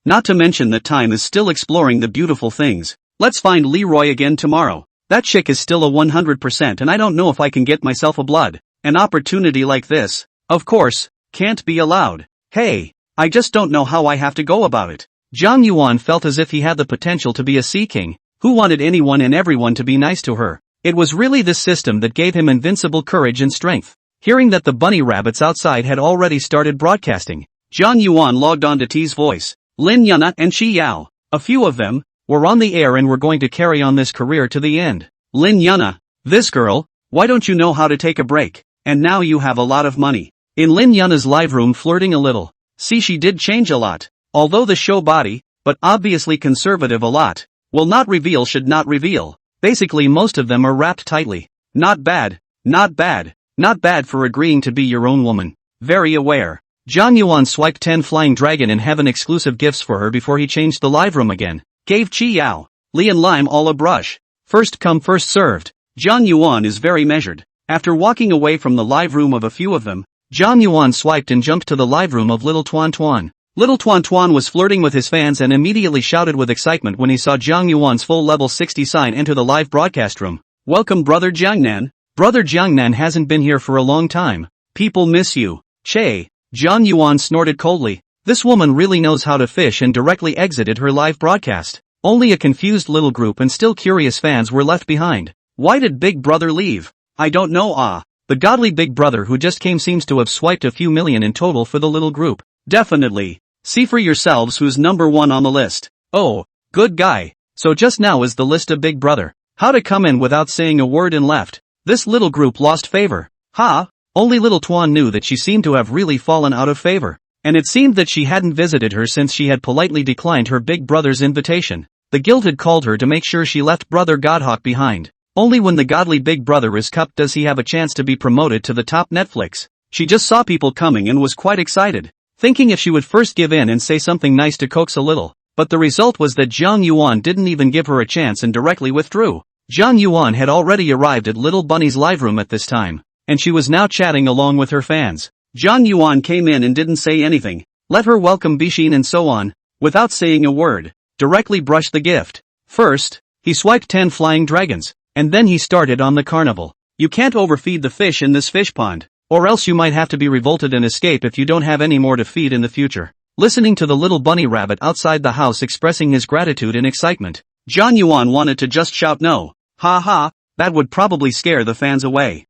Speaker 1: not to mention that time is still exploring the beautiful things. Let's find Leroy again tomorrow. That chick is still a 100% and I don't know if I can get myself a blood. An opportunity like this, of course, can't be allowed. Hey, I just don't know how I have to go about it. Zhang Yuan felt as if he had the potential to be a sea king, who wanted anyone and everyone to be nice to her. It was really this system that gave him invincible courage and strength. Hearing that the bunny rabbits outside had already started broadcasting, Zhang Yuan logged on to T's voice. Lin Yana and Chi Yao, a few of them, were on the air and were going to carry on this career to the end. Lin Yana, this girl, why don't you know how to take a break? And now you have a lot of money. In Lin Yana's live room flirting a little. See, she did change a lot. Although the show body, but obviously conservative a lot. Will not reveal, should not reveal. Basically most of them are wrapped tightly. Not bad, not bad, not bad for agreeing to be your own woman. Very aware. Zhang Yuan swiped 10 flying dragon in heaven exclusive gifts for her before he changed the live room again. Gave Chi Yao, Li and Lime all a brush. First come first served. Zhang Yuan is very measured. After walking away from the live room of a few of them, Zhang Yuan swiped and jumped to the live room of Little Tuan Tuan. Little Tuan Tuan was flirting with his fans and immediately shouted with excitement when he saw Zhang Yuan's full level 60 sign enter the live broadcast room. Welcome brother Jiangnan. Brother Jiangnan hasn't been here for a long time. People miss you. Che. Zhang Yuan snorted coldly. This woman really knows how to fish and directly exited her live broadcast. Only a confused little group and still curious fans were left behind. Why did Big Brother leave? I don't know. The godly Big Brother who just came seems to have swiped a few million in total for the little group. Definitely. See for yourselves who's number one on the list. Oh, good guy. So just now is the list of Big Brother. How to come in without saying a word and left. This little group lost favor. Only little Tuan knew that she seemed to have really fallen out of favor. And it seemed that she hadn't visited her since she had politely declined her Big Brother's invitation. The guild had called her to make sure she left Brother Godhawk behind. Only when the godly Big Brother is cupped does he have a chance to be promoted to the top Netflix. She just saw people coming and was quite excited, thinking if she would first give in and say something nice to coax a little. But the result was that Zhang Yuan didn't even give her a chance and directly withdrew. Zhang Yuan had already arrived at Little Bunny's live room at this time, and she was now chatting along with her fans. Zhang Yuan came in and didn't say anything, let her welcome Bishin and so on, without saying a word, directly brushed the gift. First, he swiped 10 flying dragons, and then he started on the carnival. You can't overfeed the fish in this fish pond, or else you might have to be revolted and escape if you don't have any more to feed in the future. Listening to the little bunny rabbit outside the house expressing his gratitude and excitement, Zhang Yuan wanted to just shout no. That would probably scare the fans away.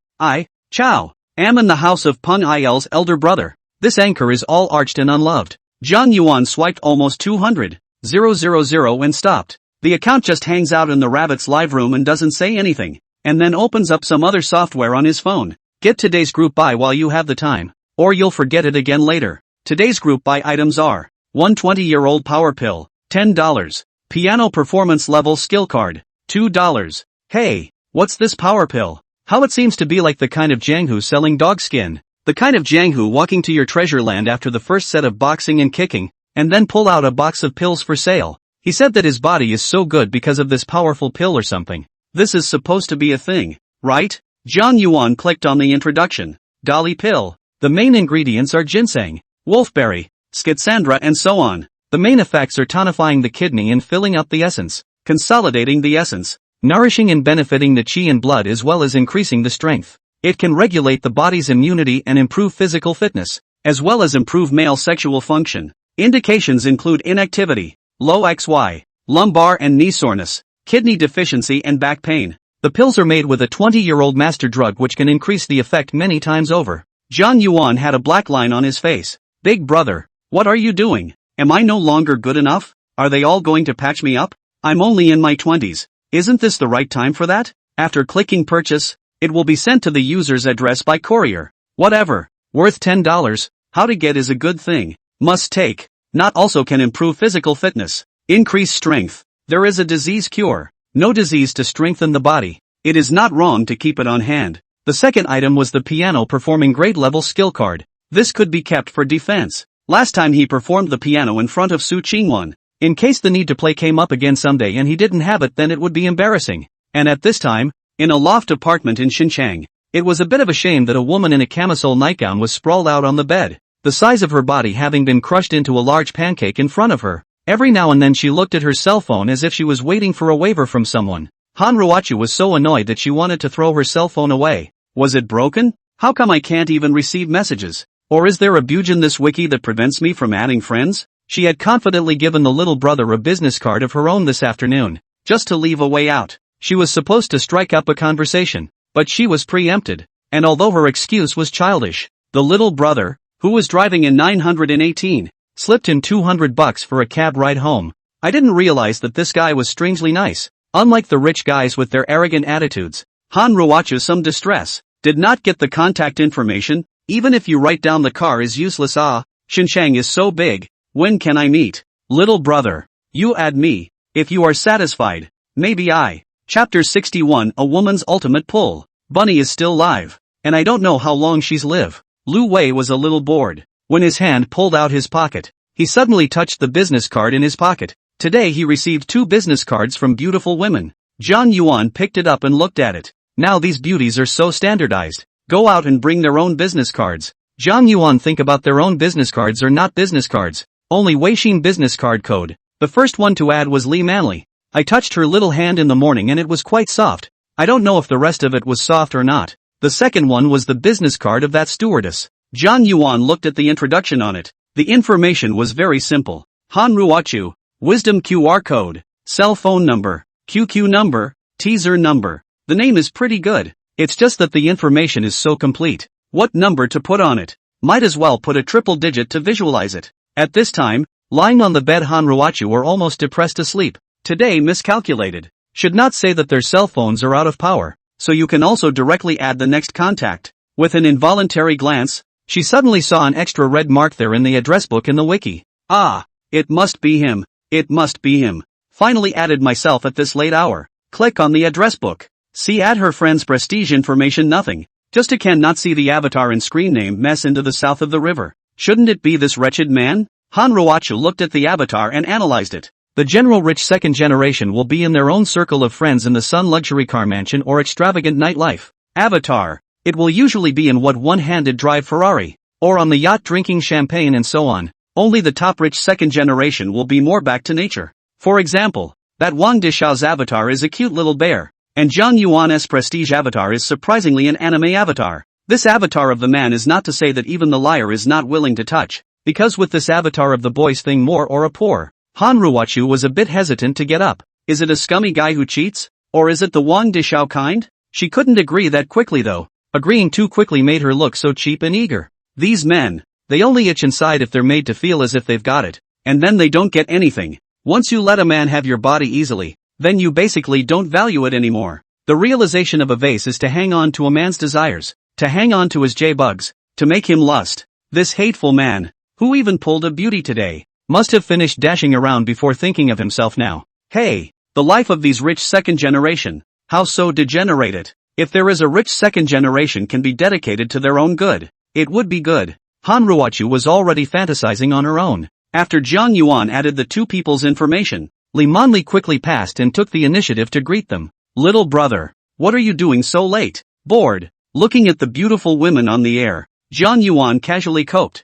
Speaker 1: Chow, am in the house of Peng Il's elder brother. This anchor is all arched and unloved. Zhang Yuan swiped almost 200,000 and stopped. The account just hangs out in the rabbit's live room and doesn't say anything, and then opens up some other software on his phone. Get today's group buy while you have the time, or you'll forget it again later. Today's group buy items are 120-year-old power pill, $10. Piano performance level skill card, $2. Hey, what's this power pill? How it seems to be like the kind of Jianghu selling dog skin. The kind of Jianghu walking to your treasure land after the first set of boxing and kicking, and then pull out a box of pills for sale. He said that his body is so good because of this powerful pill or something. This is supposed to be a thing, right? Zhang Yuan clicked on the introduction. Dolly pill. The main ingredients are ginseng, wolfberry, schizandra and so on. The main effects are tonifying the kidney and filling up the essence, consolidating the essence, nourishing and benefiting the qi and blood as well as increasing the strength. It can regulate the body's immunity and improve physical fitness, as well as improve male sexual function. Indications include inactivity, low XY, lumbar and knee soreness, kidney deficiency and back pain. The pills are made with a 20-year-old master drug which can increase the effect many times over. Zhang Yuan had a black line on his face. Big brother, what are you doing? Am I no longer good enough? Are they all going to patch me up? I'm only in my 20s. Isn't this the right time for that? After clicking purchase, it will be sent to the user's address by courier. Whatever. Worth $10. How to get is a good thing. Must take. Not also can improve physical fitness. Increase strength. There is a disease cure. No disease to strengthen the body. It is not wrong to keep it on hand. The second item was the piano performing grade level skill card. This could be kept for defense. Last time he performed the piano in front of Su Qingwan. In case the need to play came up again someday and he didn't have it, then it would be embarrassing. And at this time, in a loft apartment in Xinjiang, it was a bit of a shame that a woman in a camisole nightgown was sprawled out on the bed, the size of her body having been crushed into a large pancake in front of her. Every now and then she looked at her cell phone as if she was waiting for a waiver from someone. Han Ruochu was so annoyed that she wanted to throw her cell phone away. Was it broken? How come I can't even receive messages? Or is there a bug in this wiki that prevents me from adding friends? She had confidently given the little brother a business card of her own this afternoon, just to leave a way out. She was supposed to strike up a conversation, but she was preempted. And although her excuse was childish, the little brother, who was driving in 918, slipped him $200 for a cab ride home. I didn't realize that this guy was strangely nice. Unlike the rich guys with their arrogant attitudes, Han Ruochu some distress. Did not get the contact information. Even if you write down the car is useless. Xinjiang is so big. When can I meet? Little brother. You add me. If you are satisfied. Maybe I. Chapter 61 A Woman's Ultimate Pull. Bunny is still live. And I don't know how long she's live. Lu Wei was a little bored. When his hand pulled out his pocket, he suddenly touched the business card in his pocket. Today he received 2 business cards from beautiful women. Zhang Yuan picked it up and looked at it. Now these beauties are so standardized. Go out and bring their own business cards. Zhang Yuan think about their own business cards are not business cards. Only Weixin business card code. The first one to add was Li Manli. I touched her little hand in the morning and it was quite soft. I don't know if the rest of it was soft or not. The second one was the business card of that stewardess. Zhang Yuan looked at the introduction on it. The information was very simple. Han Ruochu. Wisdom QR code. Cell phone number. QQ number. Teaser number. The name is pretty good. It's just that the information is so complete. What number to put on it? Might as well put a triple digit to visualize it. At this time, lying on the bed Han Ruochu were almost depressed asleep. Today miscalculated. Should not say that their cell phones are out of power, so you can also directly add the next contact. With an involuntary glance, she suddenly saw an extra red mark there in the address book in the wiki. Ah, it must be him. It must be him. Finally added myself at this late hour. Click on the address book. See add her friend's prestige information nothing. Just a cannot see the avatar and screen name mess into the south of the river. Shouldn't it be this wretched man? Han Ruochu looked at the avatar and analyzed it. The general rich second generation will be in their own circle of friends in the Sun luxury car mansion or extravagant nightlife. Avatar. It will usually be in what one-handed drive Ferrari, or on the yacht drinking champagne and so on. Only the top rich second generation will be more back to nature. For example, that Wang Dishao's avatar is a cute little bear, and Zhang Yuan's prestige avatar is surprisingly an anime avatar. This avatar of the man is not to say that even the liar is not willing to touch, because with this avatar of the boys thing more or a poor, Han Ruochu was a bit hesitant to get up. Is it a scummy guy who cheats? Or is it the Wang Dishao kind? She couldn't agree that quickly though. Agreeing too quickly made her look so cheap and eager. These men, they only itch inside if they're made to feel as if they've got it, and then they don't get anything. Once you let a man have your body easily, then you basically don't value it anymore. The realization of a vase is to hang on to a man's desires, to hang on to his J-bugs, to make him lust. This hateful man, who even pulled a beauty today, must have finished dashing around before thinking of himself now. Hey, the life of these rich second generation, how so degenerated. If there is a rich second generation can be dedicated to their own good, it would be good. Han Ruochu was already fantasizing on her own. After Zhang Yuan added the 2 people's information, Li Manli quickly passed and took the initiative to greet them. Little brother, what are you doing so late? Bored, looking at the beautiful women on the air. Zhang Yuan casually coped.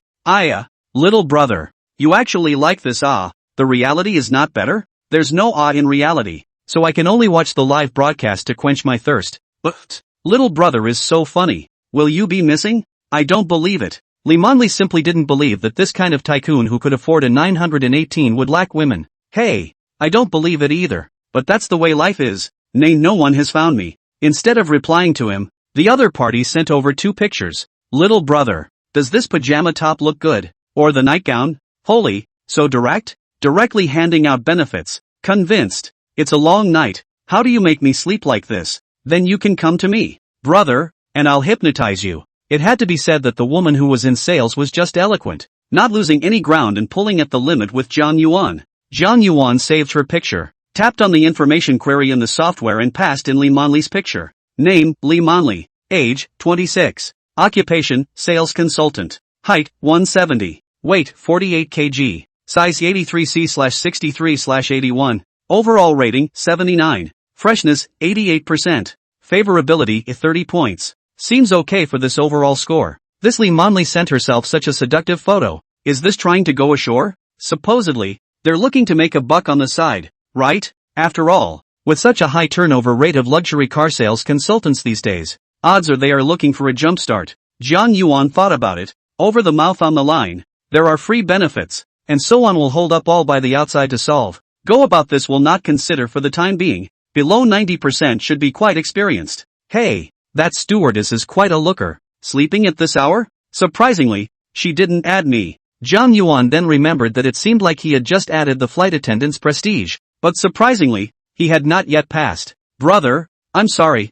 Speaker 1: Little brother, you actually like this? The reality is not better? There's no in reality, so I can only watch the live broadcast to quench my thirst. But, little brother is so funny. Will you be missing? I don't believe it. Li Manli simply didn't believe that this kind of tycoon who could afford a 918 would lack women. Hey, I don't believe it either, but that's the way life is. Nay, no one has found me. Instead of replying to him, the other party sent over 2 pictures. Little brother, does this pajama top look good? Or the nightgown? Holy, so direct? Directly handing out benefits. Convinced. It's a long night. How do you make me sleep like this? Then you can come to me, brother, and I'll hypnotize you. It had to be said that the woman who was in sales was just eloquent, not losing any ground and pulling at the limit with Zhang Yuan. Zhang Yuan saved her picture. Tapped on the information query in the software and passed in Lee Monley's picture. Name, Lee Monley. Age, 26. Occupation, sales consultant. Height, 170. Weight, 48 kg. Size 83C/63/81. Overall rating, 79. Freshness, 88%. Favorability, 30 points. Seems okay for this overall score. This Lee Monley sent herself such a seductive photo. Is this trying to go ashore? Supposedly, they're looking to make a buck on the side, right? After all, with such a high turnover rate of luxury car sales consultants these days, odds are they are looking for a jumpstart. Jiang Yuan thought about it. Over the mouth on the line, there are free benefits, and so on will hold up all by the outside to solve. Go about this will not consider for the time being. Below 90% should be quite experienced. Hey, that stewardess is quite a looker. Sleeping at this hour? Surprisingly, she didn't add me. Jiang Yuan then remembered that it seemed like he had just added the flight attendant's prestige, but surprisingly, he had not yet passed. Brother, I'm sorry.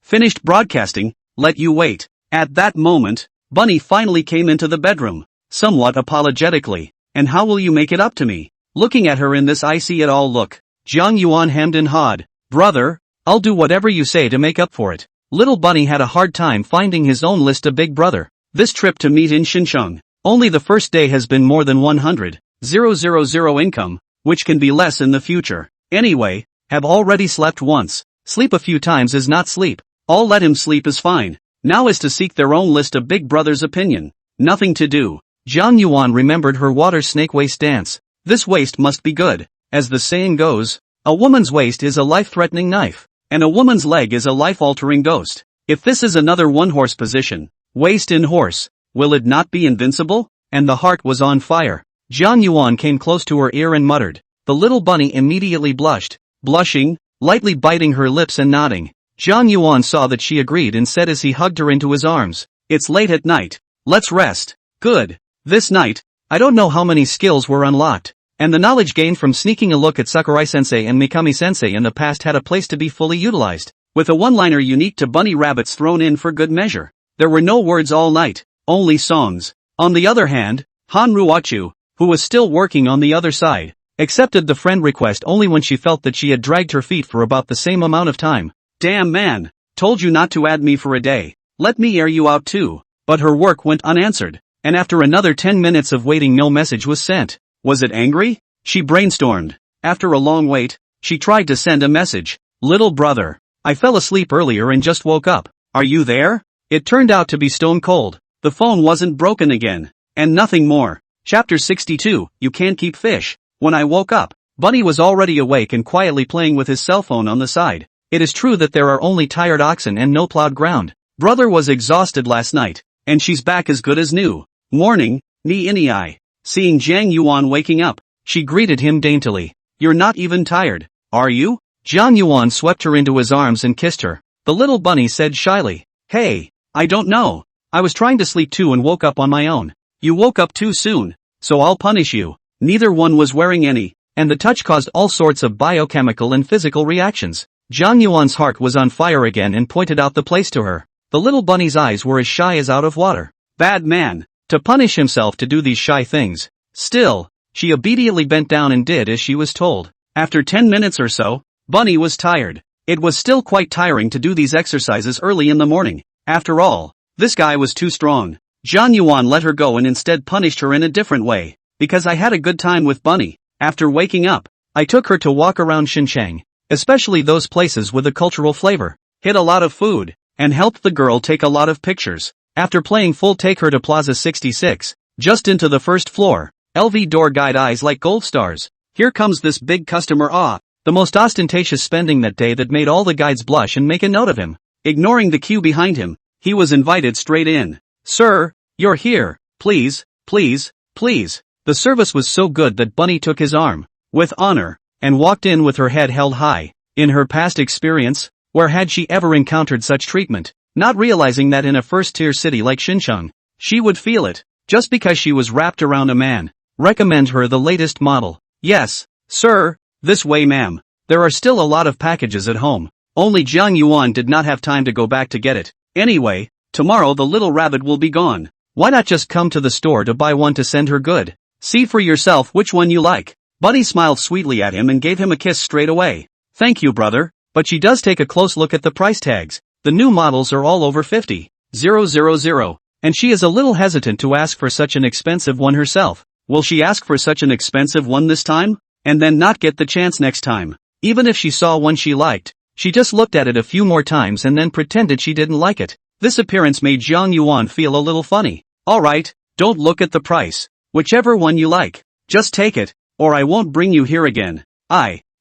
Speaker 1: Finished broadcasting, let you wait. At that moment, Bunny finally came into the bedroom, somewhat apologetically. And how will you make it up to me? Looking at her in this I see it all look, Jiang Yuan hemmed and hawed. Brother, I'll do whatever you say to make up for it. Little Bunny had a hard time finding his own list of big brother. This trip to meet in Xincheng. Only the first day has been more than 100,000 income, which can be less in the future. Anyway, have already slept once. Sleep a few times is not sleep. All let him sleep is fine. Now is to seek their own list of big brother's opinion. Nothing to do. Jiang Yuan remembered her water snake waist dance. This waist must be good. As the saying goes, a woman's waist is a life-threatening knife, and a woman's leg is a life-altering ghost. If this is another one-horse position, waist in horse, will it not be invincible? And the heart was on fire. Jiang Yuan came close to her ear and muttered. The little bunny immediately blushed, blushing, lightly biting her lips and nodding. Jiang Yuan saw that she agreed and said as he hugged her into his arms, it's late at night. Let's rest. Good. This night, I don't know how many skills were unlocked, and the knowledge gained from sneaking a look at Sakurai-sensei and Mikami-sensei in the past had a place to be fully utilized, with a one-liner unique to bunny rabbits thrown in for good measure. There were no words all night, only songs. On the other hand, Han Ruochu, who was still working on the other side, accepted the friend request only when she felt that she had dragged her feet for about the same amount of time. Damn man, told you not to add me for a day. Let me air you out too. But her work went unanswered, and after another 10 minutes of waiting no message was sent. Was it angry? She brainstormed. After a long wait, she tried to send a message. Little brother, I fell asleep earlier and just woke up. Are you there? It turned out to be stone cold. The phone wasn't broken again. And nothing more. Chapter 62, You Can't Keep Fish. When I woke up, Bunny was already awake and quietly playing with his cell phone on the side. It is true that there are only tired oxen and no plowed ground. Brother was exhausted last night, and she's back as good as new. Morning, ni ini I. Seeing Jiang Yuan waking up, she greeted him daintily. You're not even tired, are you? Jiang Yuan swept her into his arms and kissed her. The little bunny said shyly, hey, I don't know. I was trying to sleep too and woke up on my own. You woke up too soon, so I'll punish you. Neither one was wearing any, and the touch caused all sorts of biochemical and physical reactions. Jiang Yuan's heart was on fire again and pointed out the place to her. The little bunny's eyes were as shy as out of water. Bad man, to punish himself to do these shy things. Still, she obediently bent down and did as she was told. After 10 minutes or so, Bunny was tired. It was still quite tiring to do these exercises early in the morning. After all, this guy was too strong. Jiang Yuan let her go and instead punished her in a different way. Because I had a good time with Bunny. After waking up, I took her to walk around Xincheng, especially those places with a cultural flavor. Hit a lot of food, and helped the girl take a lot of pictures. After playing full take her to Plaza 66, just into the first floor. LV door guide eyes like gold stars. Here comes this big customer the most ostentatious spending that day that made all the guides blush and make a note of him. Ignoring the queue behind him, he was invited straight in. Sir, you're here, please, please, please. The service was so good that Bunny took his arm, with honor, and walked in with her head held high. In her past experience, where had she ever encountered such treatment? Not realizing that in a first-tier city like Xincheng, she would feel it, just because she was wrapped around a man. Recommend her the latest model. Yes, sir, this way ma'am. There are still a lot of packages at home. Only Jiang Yuan did not have time to go back to get it. Anyway, tomorrow the little rabbit will be gone. Why not just come to the store to buy one to send her good? See for yourself which one you like. Bunny smiled sweetly at him and gave him a kiss straight away. Thank you, brother, but she does take a close look at the price tags. The new models are all over 50,000, and she is a little hesitant to ask for such an expensive one herself. Will she ask for such an expensive one this time, and then not get the chance next time? Even if she saw one she liked, she just looked at it a few more times and then pretended she didn't like it. This appearance made Jiang Yuan feel a little funny. Alright, don't look at the price. Whichever one you like, just take it, or I won't bring you here again.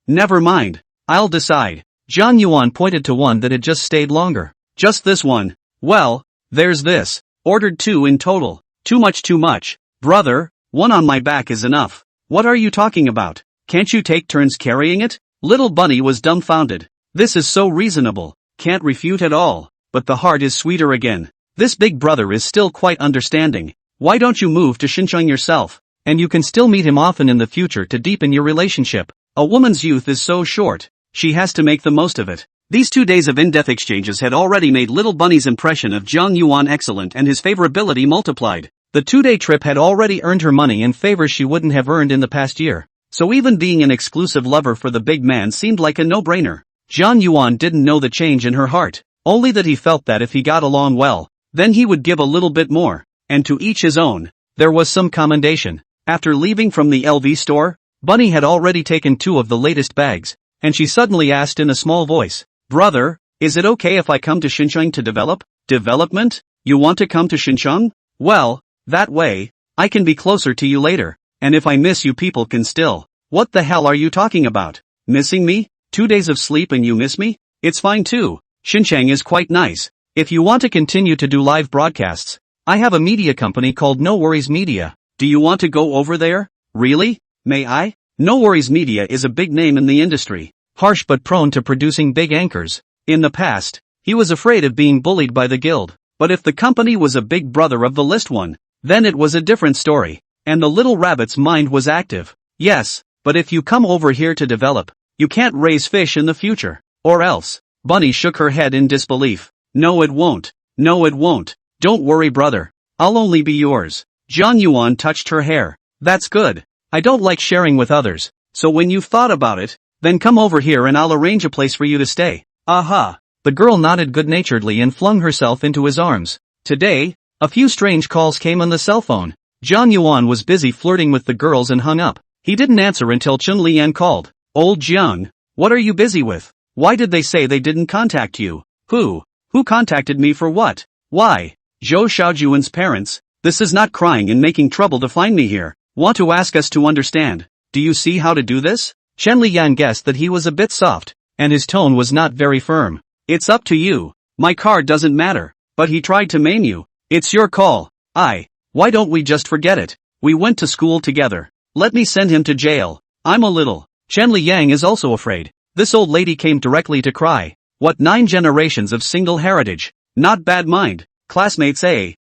Speaker 1: Never mind, I'll decide. Jiang Yuan pointed to one that had just stayed longer. Just this one. Well, there's this. Ordered 2 in total. Too much. Brother, one on my back is enough. What are you talking about? Can't you take turns carrying it? Little Bunny was dumbfounded. This is so reasonable. Can't refute at all. But the heart is sweeter again. This big brother is still quite understanding. Why don't you move to Xinjiang yourself? And you can still meet him often in the future to deepen your relationship. A woman's youth is so short. She has to make the most of it. These 2 days of in-depth exchanges had already made Little Bunny's impression of Jiang Yuan excellent and his favorability multiplied. The 2-day trip had already earned her money and favors she wouldn't have earned in the past year. So even being an exclusive lover for the big man seemed like a no-brainer. Jiang Yuan didn't know the change in her heart, only that he felt that if he got along well, then he would give a little bit more, and to each his own. There was some commendation. After leaving from the LV store, Bunny had already taken 2 of the latest bags, and she suddenly asked in a small voice, Brother, is it okay if I come to Xinjiang to develop? Development? You want to come to Xinjiang? Well, that way, I can be closer to you later, and if I miss you people can still. What the hell are you talking about? Missing me? 2 days of sleep and you miss me? It's fine too. Xinjiang is quite nice. If you want to continue to do live broadcasts, I have a media company called No Worries Media. Do you want to go over there? Really? May I? No Worries Media is a big name in the industry. Harsh but prone to producing big anchors. In the past, he was afraid of being bullied by the guild. But if the company was a big brother of the list one, then it was a different story. And the little rabbit's mind was active. Yes, but if you come over here to develop, you can't raise fish in the future. Or else. Bunny shook her head in disbelief. No it won't. No it won't. Don't worry brother. I'll only be yours. Jiang Yuan touched her hair. That's good. I don't like sharing with others. So when you've thought about it, then come over here and I'll arrange a place for you to stay. Aha. The girl nodded good-naturedly and flung herself into his arms. Today, a few strange calls came on the cell phone. Jiang Yuan was busy flirting with the girls and hung up. He didn't answer until Chun Lian called. Old Jiang, what are you busy with? Why did they say they didn't contact you? Who contacted me for what? Why? Zhou Xiaojuan's parents. This is not crying and making trouble to find me here. Want to ask us to understand. Do you see how to do this? Chen Liyan guessed that he was a bit soft, and his tone was not very firm. It's up to you. My card doesn't matter. But he tried to maim you. It's your call. Why don't we just forget it? We went to school together. Let me send him to jail. I'm a little. Chen Liyang is also afraid. This old lady came directly to cry. What 9 generations of single heritage. Not bad mind. Classmates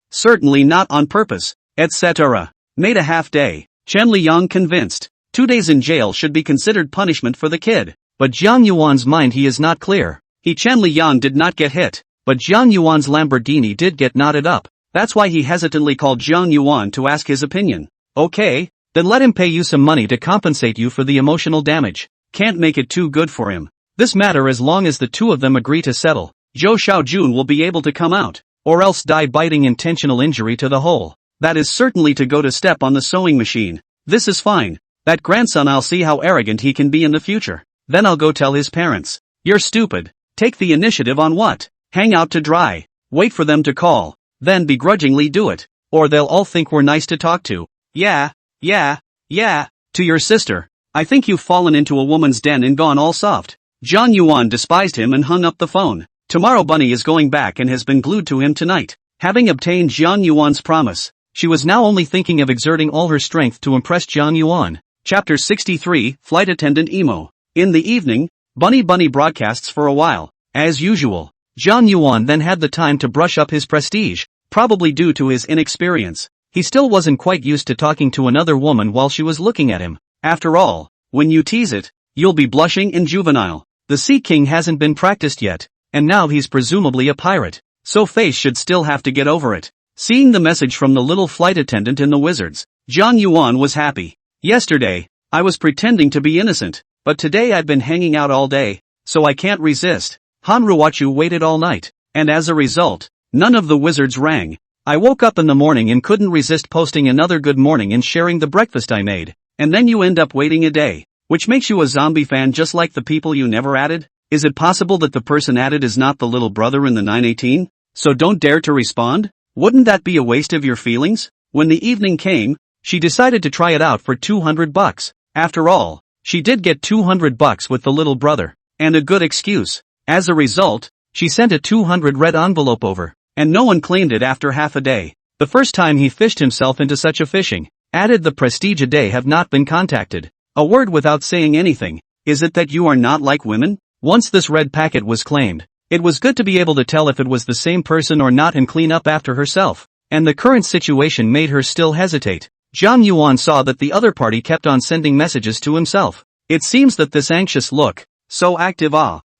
Speaker 1: certainly not on purpose, etc. Made a half day. Chen Liyang convinced. 2 days in jail should be considered punishment for the kid. But Jiang Yuan's mind he is not clear. Chen Liyang did not get hit. But Jiang Yuan's Lamborghini did get knotted up. That's why he hesitantly called Jiang Yuan to ask his opinion. Okay, then let him pay you some money to compensate you for the emotional damage. Can't make it too good for him. This matter as long as the 2 of them agree to settle. Zhou Xiaojun will be able to come out, or else die biting intentional injury to the hole. That is certainly to go to step on the sewing machine. This is fine. That grandson I'll see how arrogant he can be in the future. Then I'll go tell his parents. You're stupid. Take the initiative on what? Hang out to dry. Wait for them to call. Then begrudgingly do it. Or they'll all think we're nice to talk to. Yeah. To your sister. I think you've fallen into a woman's den and gone all soft. Jiang Yuan despised him and hung up the phone. Tomorrow Bunny is going back and has been glued to him tonight. Having obtained Jiang Yuan's promise, she was now only thinking of exerting all her strength to impress Jiang Yuan. Chapter 63, Flight Attendant Emo. In the evening, Bunny broadcasts for a while. As usual, Jiang Yuan then had the time to brush up his prestige, probably due to his inexperience. He still wasn't quite used to talking to another woman while she was looking at him. After all, when you tease it, you'll be blushing and juvenile. The Sea King hasn't been practiced yet, and now he's presumably a pirate, so Face should still have to get over it. Seeing the message from the little flight attendant in the Wizards, Jiang Yuan was happy. Yesterday, I was pretending to be innocent, but today I've been hanging out all day, so I can't resist. Hanruwachu waited all night, and as a result, none of the wizards rang. I woke up in the morning and couldn't resist posting another good morning and sharing the breakfast I made, and then you end up waiting a day, which makes you a zombie fan just like the people you never added? Is it possible that the person added is not the little brother in the 918? So don't dare to respond? Wouldn't that be a waste of your feelings? When the evening came, she decided to try it out for $200. After all, she did get $200 with the little brother, and a good excuse. As a result, she sent a 200 red envelope over, and no one claimed it after half a day. The first time he fished himself into such a fishing. Added the prestige a day have not been contacted. A word without saying anything. Is it that you are not like women? Once this red packet was claimed, it was good to be able to tell if it was the same person or not and clean up after herself. And the current situation made her still hesitate. Zhang Yuan saw that the other party kept on sending messages to himself. It seems that this anxious look, so active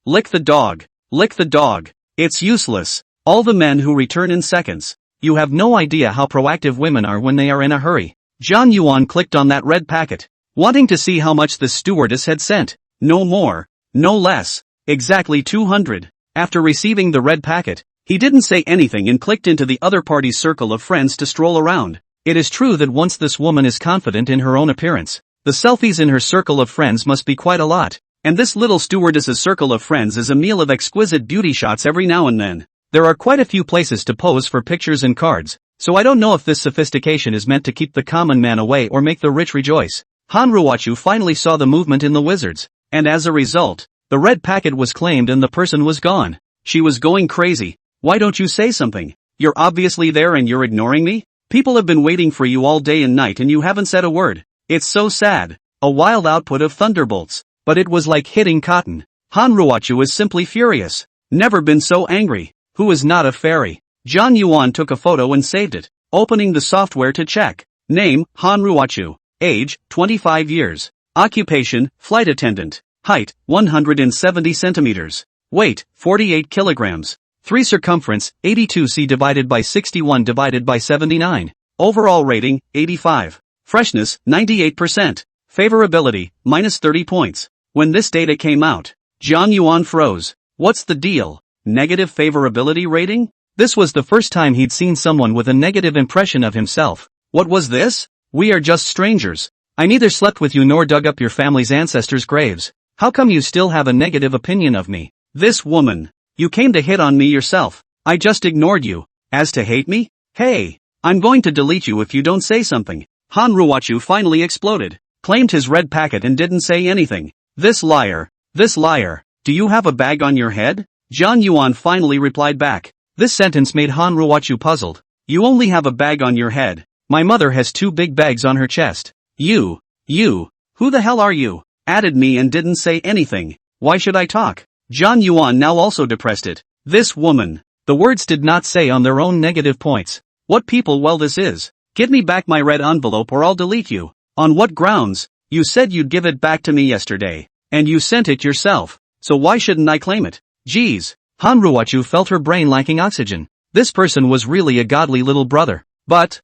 Speaker 1: lick the dog, it's useless. All the men who return in seconds. You have no idea how proactive women are when they are in a hurry. Zhang Yuan clicked on that red packet, wanting to see how much the stewardess had sent. No more, no less, exactly 200. After receiving the red packet, he didn't say anything and clicked into the other party's circle of friends to stroll around. It is true that once this woman is confident in her own appearance, the selfies in her circle of friends must be quite a lot. And this little stewardess's circle of friends is a meal of exquisite beauty shots every now and then. There are quite a few places to pose for pictures and cards, so I don't know if this sophistication is meant to keep the common man away or make the rich rejoice. Hanruwachu finally saw the movement in the wizards, and as a result, the red packet was claimed and the person was gone. She was going crazy. Why don't you say something? You're obviously there and you're ignoring me? People have been waiting for you all day and night and you haven't said a word. It's so sad. A wild output of thunderbolts. But it was like hitting cotton. Hanruwachu is simply furious. Never been so angry. Who is not a fairy? Zhang Yuan took a photo and saved it, opening the software to check. Name, Hanruwachu. Age, 25 years. Occupation, flight attendant. Height, 170 centimeters. Weight, 48 kilograms. 3 circumference, 82 c divided by 61 divided by 79. Overall rating, 85. Freshness, 98%. Favorability, minus 30 points. When this data came out, Zhang Yuan froze. What's the deal? Negative favorability rating? This was the first time he'd seen someone with a negative impression of himself. What was this? We are just strangers. I neither slept with you nor dug up your family's ancestors' graves. How come you still have a negative opinion of me? This woman. You came to hit on me yourself. I just ignored you. As to hate me? Hey, I'm going to delete you if you don't say something. Hanruwachu finally exploded, claimed his red packet and didn't say anything. This liar. Do you have a bag on your head? Zhang Yuan finally replied back. This sentence made Hanruwachu puzzled. You only have a bag on your head. My mother has 2 big bags on her chest. You, who the hell are you? Added me and didn't say anything. Why should I talk? Zhang Yuan now also depressed it. This woman. The words did not say on their own negative points. What people well this is. Give me back my red envelope or I'll delete you. On what grounds? You said you'd give it back to me yesterday. And you sent it yourself. So why shouldn't I claim it? Geez. Hanruwachu felt her brain lacking oxygen. This person was really a godly little brother. But,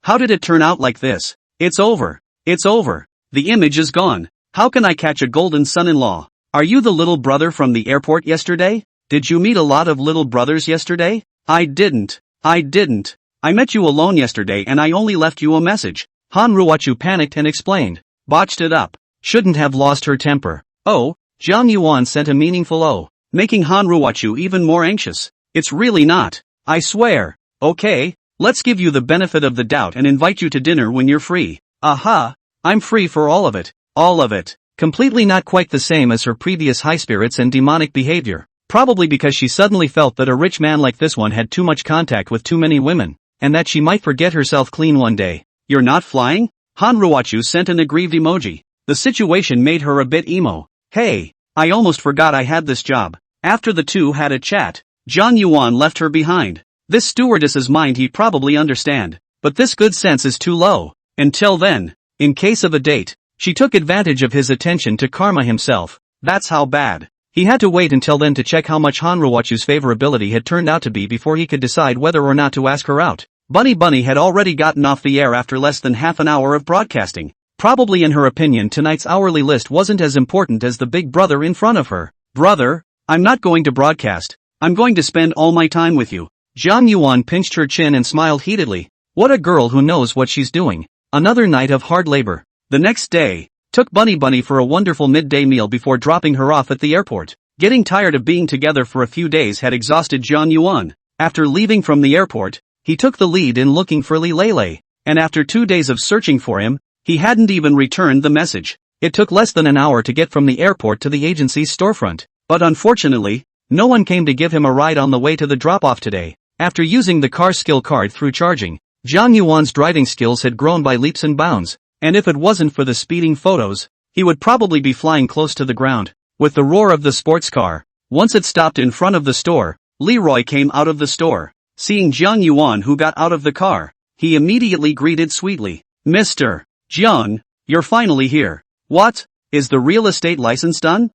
Speaker 1: how did it turn out like this? It's over. The image is gone. How can I catch a golden son-in-law? Are you the little brother from the airport yesterday? Did you meet a lot of little brothers yesterday? I didn't. I met you alone yesterday and I only left you a message. Hanruwachu panicked and explained. Botched it up. Shouldn't have lost her temper. Oh, Zhang Yuan sent a meaningful oh, making Hanruwachu even more anxious. It's really not. I swear. Okay, let's give you the benefit of the doubt and invite you to dinner when you're free. Aha, I'm free for all of it. Completely not quite the same as her previous high spirits and demonic behavior. Probably because she suddenly felt that a rich man like this one had too much contact with too many women, and that she might forget herself clean one day. You're not flying? Hanruwachu sent an aggrieved emoji. The situation made her a bit emo. Hey, I almost forgot I had this job. After the two had a chat, Zhang Yuan left her behind. This stewardess's mind he probably understand, but this good sense is too low. Until then, in case of a date, she took advantage of his attention to karma himself. That's how bad. He had to wait until then to check how much Hanruwachu's favorability had turned out to be before he could decide whether or not to ask her out. Bunny had already gotten off the air after less than half an hour of broadcasting. Probably in her opinion tonight's hourly list wasn't as important as the big brother in front of her. Brother, I'm not going to broadcast. I'm going to spend all my time with you. Jiang Yuan pinched her chin and smiled heatedly. What a girl who knows what she's doing. Another night of hard labor. The next day, took Bunny for a wonderful midday meal before dropping her off at the airport. Getting tired of being together for a few days had exhausted Jiang Yuan. After leaving from the airport, he took the lead in looking for Li Lei, and after 2 days of searching for him, he hadn't even returned the message. It took less than an hour to get from the airport to the agency's storefront, but unfortunately, no one came to give him a ride on the way to the drop-off today. After using the car skill card through charging, Jiang Yuan's driving skills had grown by leaps and bounds, and if it wasn't for the speeding photos, he would probably be flying close to the ground. With the roar of the sports car, once it stopped in front of the store, Leroy came out of the store. Seeing Jiang Yuan who got out of the car, he immediately greeted sweetly. Mr. Jiang, you're finally here. What? Is the real estate license done?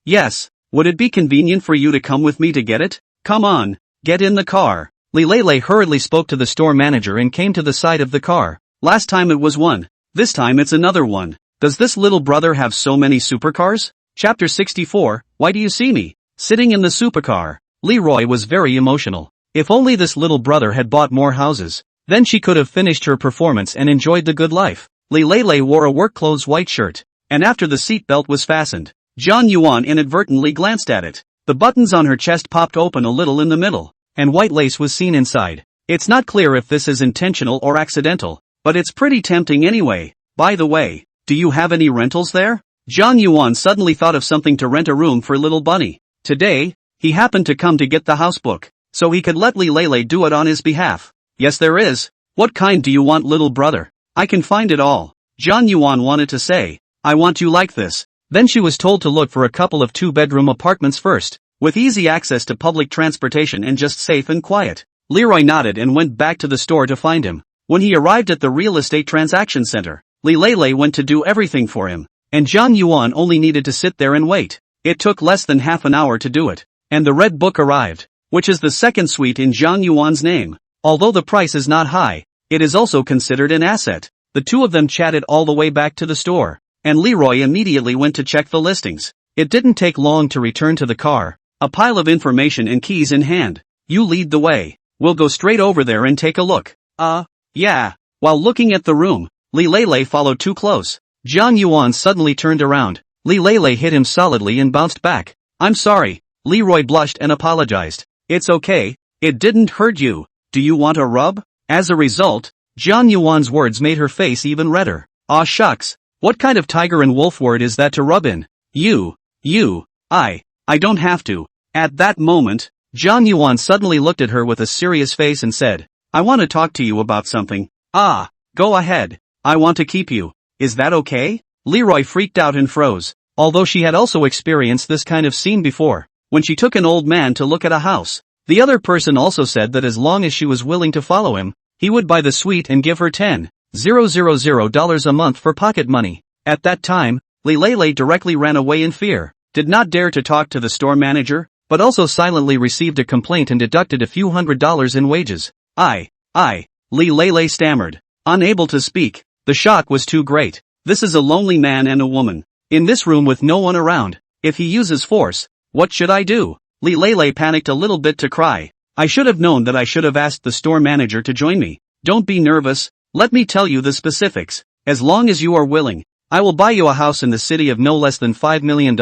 Speaker 1: Yes. Would it be convenient for you to come with me to get it? Come on, get in the car. Li Lei hurriedly spoke to the store manager and came to the side of the car. Last time it was one. This time it's another one. Does this little brother have so many supercars? Chapter 64, Why do you see me? Sitting in the supercar, Leroy was very emotional. If only this little brother had bought more houses, then she could have finished her performance and enjoyed the good life. Li Lei wore a work clothes white shirt, and after the seatbelt was fastened, Jiang Yuan inadvertently glanced at it. The buttons on her chest popped open a little in the middle, and white lace was seen inside. It's not clear if this is intentional or accidental, but it's pretty tempting anyway. By the way, do you have any rentals there? Jiang Yuan suddenly thought of something to rent a room for little Bunny. Today, he happened to come to get the house book, so he could let Li Lei do it on his behalf. Yes there is. What kind do you want, little brother? I can find it all. Jiang Yuan wanted to say, I want you like this. Then she was told to look for a couple of 2-bedroom apartments first, with easy access to public transportation and just safe and quiet. Leroy nodded and went back to the store to find him. When he arrived at the real estate transaction center, Li Lei went to do everything for him, and Jiang Yuan only needed to sit there and wait. It took less than half an hour to do it, and the red book arrived, which is the second suite in Jiang Yuan's name. Although the price is not high, it is also considered an asset. The two of them chatted all the way back to the store, and Leroy immediately went to check the listings. It didn't take long to return to the car, a pile of information and keys in hand. You lead the way. We'll go straight over there and take a look. Yeah. While looking at the room, Li Lei followed too close. Jiang Yuan suddenly turned around. Li Lei hit him solidly and bounced back. I'm sorry. Leroy blushed and apologized. It's okay. It didn't hurt you. Do you want a rub? As a result, Jiang Yuan's words made her face even redder. Aw shucks. What kind of tiger and wolf word is that to rub in? I don't have to. At that moment, Jiang Yuan suddenly looked at her with a serious face and said, I want to talk to you about something. Go ahead. I want to keep you. Is that okay? Leroy freaked out and froze, although she had also experienced this kind of scene before, when she took an old man to look at a house. The other person also said that as long as she was willing to follow him, he would buy the suite and give her $10,000 a month for pocket money. At that time, Li Lei directly ran away in fear, did not dare to talk to the store manager, but also silently received a complaint and deducted a few $100s in wages. Li Lei stammered, unable to speak. The shock was too great. This is a lonely man and a woman, in this room with no one around. If he uses force, what should I do? Li Lei panicked a little bit to cry. I should have known that I should have asked the store manager to join me. Don't be nervous, let me tell you the specifics. As long as you are willing, I will buy you a house in the city of no less than $5 million.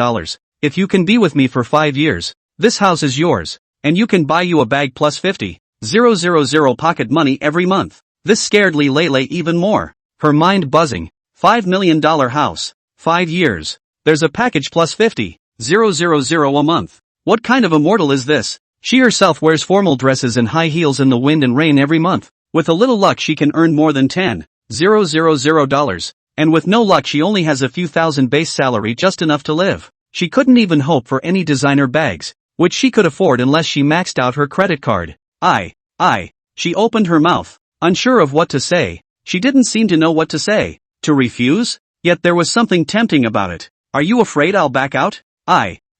Speaker 1: If you can be with me for 5 years, this house is yours, and you can buy you a bag plus 50,000 pocket money every month. This scared Li Lei even more, her mind buzzing. $5 million house, 5 years. There's a package plus 50,000 a month. What kind of a mortal is this? She herself wears formal dresses and high heels in the wind and rain every month. With a little luck she can earn more than $10,000. And with no luck she only has a few thousand base salary, just enough to live. She couldn't even hope for any designer bags, which she could afford unless she maxed out her credit card. She opened her mouth, unsure of what to say. She didn't seem to know what to say. To refuse? Yet there was something tempting about it. Are you afraid I'll back out?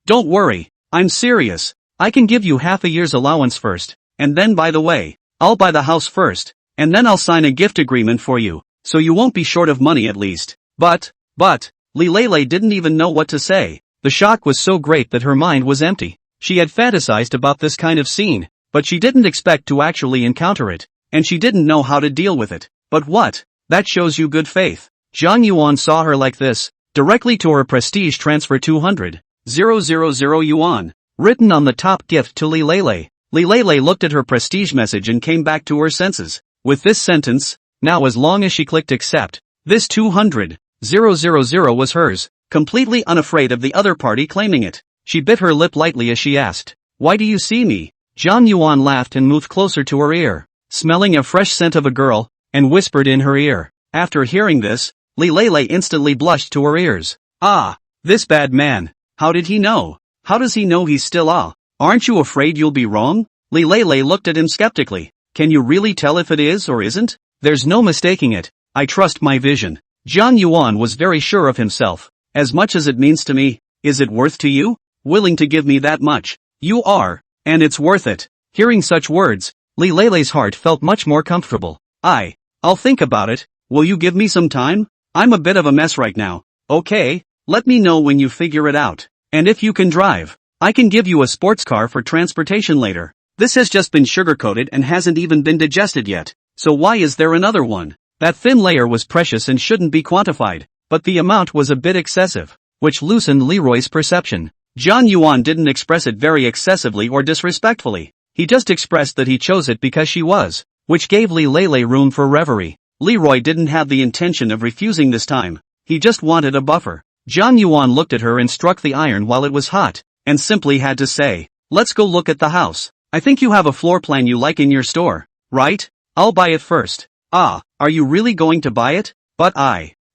Speaker 1: Don't worry, I'm serious. I can give you half a year's allowance first, and then by the way, I'll buy the house first, and then I'll sign a gift agreement for you, so you won't be short of money at least. But, Li Lei didn't even know what to say. The shock was so great that her mind was empty. She had fantasized about this kind of scene, but she didn't expect to actually encounter it, and she didn't know how to deal with it. But what? That shows you good faith. Zhang Yuan saw her like this, directly to her prestige transfer 200,000 yuan, written on the top gift to Li Lei. Li Lei looked at her prestige message and came back to her senses. With this sentence, now as long as she clicked accept, this 200,000 was hers, completely unafraid of the other party claiming it. She bit her lip lightly as she asked, "Why do you see me?" Zhang Yuan laughed and moved closer to her ear, smelling a fresh scent of a girl, and whispered in her ear. After hearing this, Li Lei instantly blushed to her ears. Ah, this bad man. How did he know? How does he know he's still Aren't you afraid you'll be wrong? Li Lei looked at him skeptically. Can you really tell if it is or isn't? There's no mistaking it. I trust my vision. Zhang Yuan was very sure of himself. As much as it means to me, is it worth to you? Willing to give me that much? You are, and it's worth it. Hearing such words, Li Lei's heart felt much more comfortable. I'll think about it. Will you give me some time? I'm a bit of a mess right now. Okay, let me know when you figure it out. And if you can drive, I can give you a sports car for transportation later. This has just been sugar-coated and hasn't even been digested yet. So why is there another one? That thin layer was precious and shouldn't be quantified, but the amount was a bit excessive, which loosened Leroy's perception. Zhang Yuan didn't express it very excessively or disrespectfully. He just expressed that he chose it because she was, which gave Li Lei room for reverie. Leroy didn't have the intention of refusing this time. He just wanted a buffer. Zhang Yuan looked at her and struck the iron while it was hot, and simply had to say, "Let's go look at the house. I think you have a floor plan you like in your store, right? I'll buy it first." "Ah, are you really going to buy it?" "But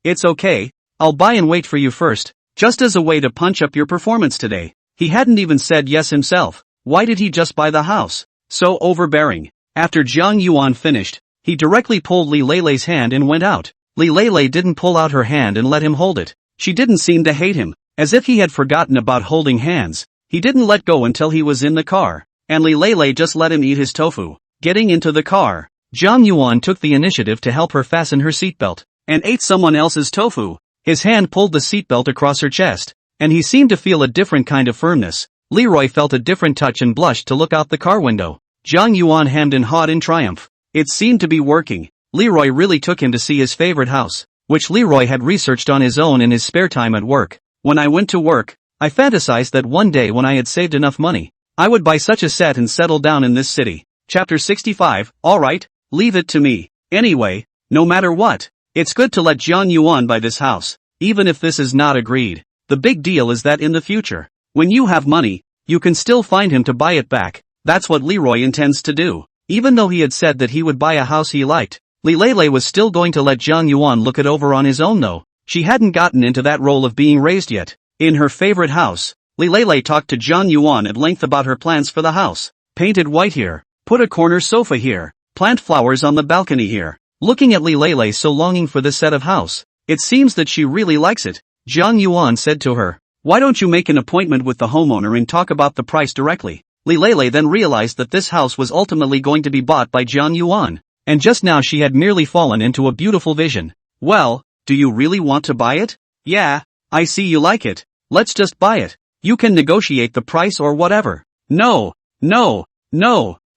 Speaker 1: it's okay, I'll buy and wait for you first, just as a way to punch up your performance today." He hadn't even said yes himself. Why did he just buy the house? So overbearing. After Zhang Yuan finished, he directly pulled Li Lei's hand and went out. Li Lei didn't pull out her hand and let him hold it. She didn't seem to hate him, as if he had forgotten about holding hands. He didn't let go until he was in the car, and Li Lei just let him eat his tofu. Getting into the car, Zhang Yuan took the initiative to help her fasten her seatbelt, and ate someone else's tofu. His hand pulled the seatbelt across her chest, and he seemed to feel a different kind of firmness. Leroy felt a different touch and blushed to look out the car window. Zhang Yuan hemmed and hawed in triumph. It seemed to be working. Leroy really took him to see his favorite house, which Leroy had researched on his own in his spare time at work. "When I went to work, I fantasized that one day when I had saved enough money, I would buy such a set and settle down in this city." Chapter 65. Alright, leave it to me. Anyway, no matter what, it's good to let Zhang Yuan buy this house, even if this is not agreed. The big deal is that in the future, when you have money, you can still find him to buy it back. That's what Leroy intends to do. Even though he had said that he would buy a house he liked, Li Lei was still going to let Zhang Yuan look it over on his own though. She hadn't gotten into that role of being raised yet. In her favorite house, Li Lei talked to Zhang Yuan at length about her plans for the house. Painted white here, put a corner sofa here, plant flowers on the balcony here. Looking at Li Lei so longing for this set of house, it seems that she really likes it. Zhang Yuan said to her, "Why don't you make an appointment with the homeowner and talk about the price directly?" Li Lei then realized that this house was ultimately going to be bought by Zhang Yuan, and just now she had merely fallen into a beautiful vision. "Well, do you really want to buy it?" "Yeah, I see you like it. Let's just buy it. You can negotiate the price or whatever." No.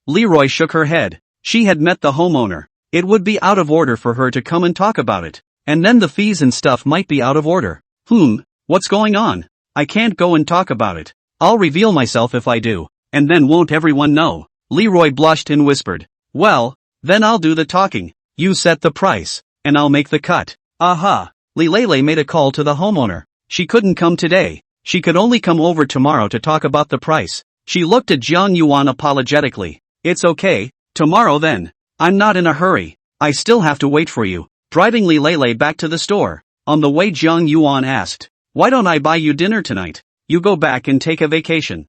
Speaker 1: Leroy shook her head. She had met the homeowner. It would be out of order for her to come and talk about it. And then the fees and stuff might be out of order. What's going on? I can't go and talk about it. I'll reveal myself if I do. And then won't everyone know? Leroy blushed and whispered. "Well, then I'll do the talking. You set the price, and I'll make the cut." Aha! Li Lei made a call to the homeowner. She couldn't come today. She could only come over tomorrow to talk about the price. She looked at Zhang Yuan apologetically. "It's okay, tomorrow then. I'm not in a hurry. I still have to wait for you." Driving Li Lei back to the store. On the way Zhang Yuan asked, "Why don't I buy you dinner tonight? You go back and take a vacation."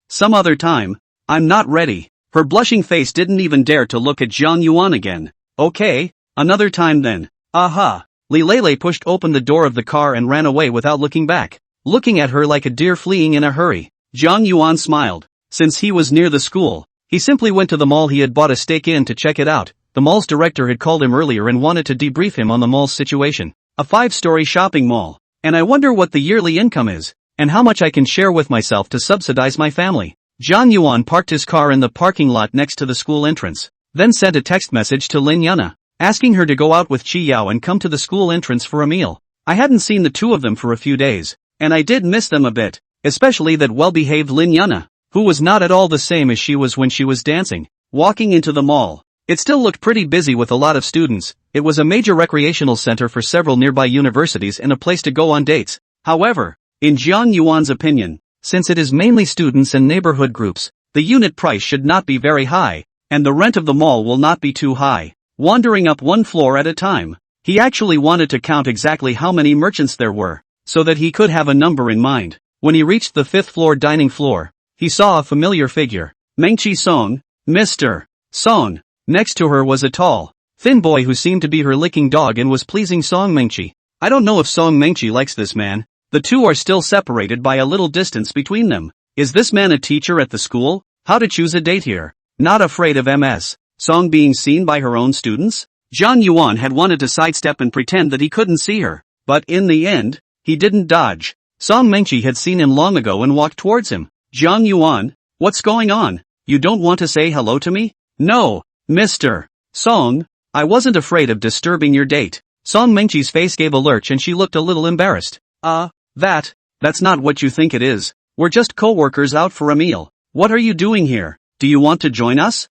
Speaker 1: Some other time. I'm not ready." Her blushing face didn't even dare to look at Zhang Yuan again. "Okay, another time then." Aha! Li Lei pushed open the door of the car and ran away without looking back, looking at her like a deer fleeing in a hurry. Zhang Yuan smiled. Since he was near the school, he simply went to the mall he had bought a steak in to check it out. The mall's director had called him earlier and wanted to debrief him on the mall's situation. a 5-story shopping mall. And I wonder what the yearly income is, and how much I can share with myself to subsidize my family. Jiang Yuan parked his car in the parking lot next to the school entrance, then sent a text message to Lin Yuna, asking her to go out with Qi Yao and come to the school entrance for a meal. I hadn't seen the two of them for a few days, and I did miss them a bit, especially that well-behaved Lin Yuna, who was not at all the same as she was when she was dancing. Walking into the mall, it still looked pretty busy with a lot of students. It was a major recreational center for several nearby universities and a place to go on dates. However, in Jiang Yuan's opinion, since it is mainly students and neighborhood groups, the unit price should not be very high, and the rent of the mall will not be too high. Wandering up one floor at a time, he actually wanted to count exactly how many merchants there were, so that he could have a number in mind. When he reached the 5th floor dining floor, he saw a familiar figure. Mengqi Song, Mr. Song. Next to her was a tall, thin boy who seemed to be her licking dog and was pleasing Song Mengqi. I don't know if Song Mengqi likes this man. The two are still separated by a little distance between them. Is this man a teacher at the school? How to choose a date here? Not afraid of Ms. Song being seen by her own students? Jiang Yuan had wanted to sidestep and pretend that he couldn't see her, but in the end, he didn't dodge. Song Mengqi had seen him long ago and walked towards him. Jiang Yuan, what's going on? You don't want to say hello to me? No, Mr. Song, I wasn't afraid of disturbing your date. Song Mengqi's face gave a lurch and she looked a little embarrassed. That's not what you think it is. We're just co-workers out for a meal. What are you doing here? Do you want to join us?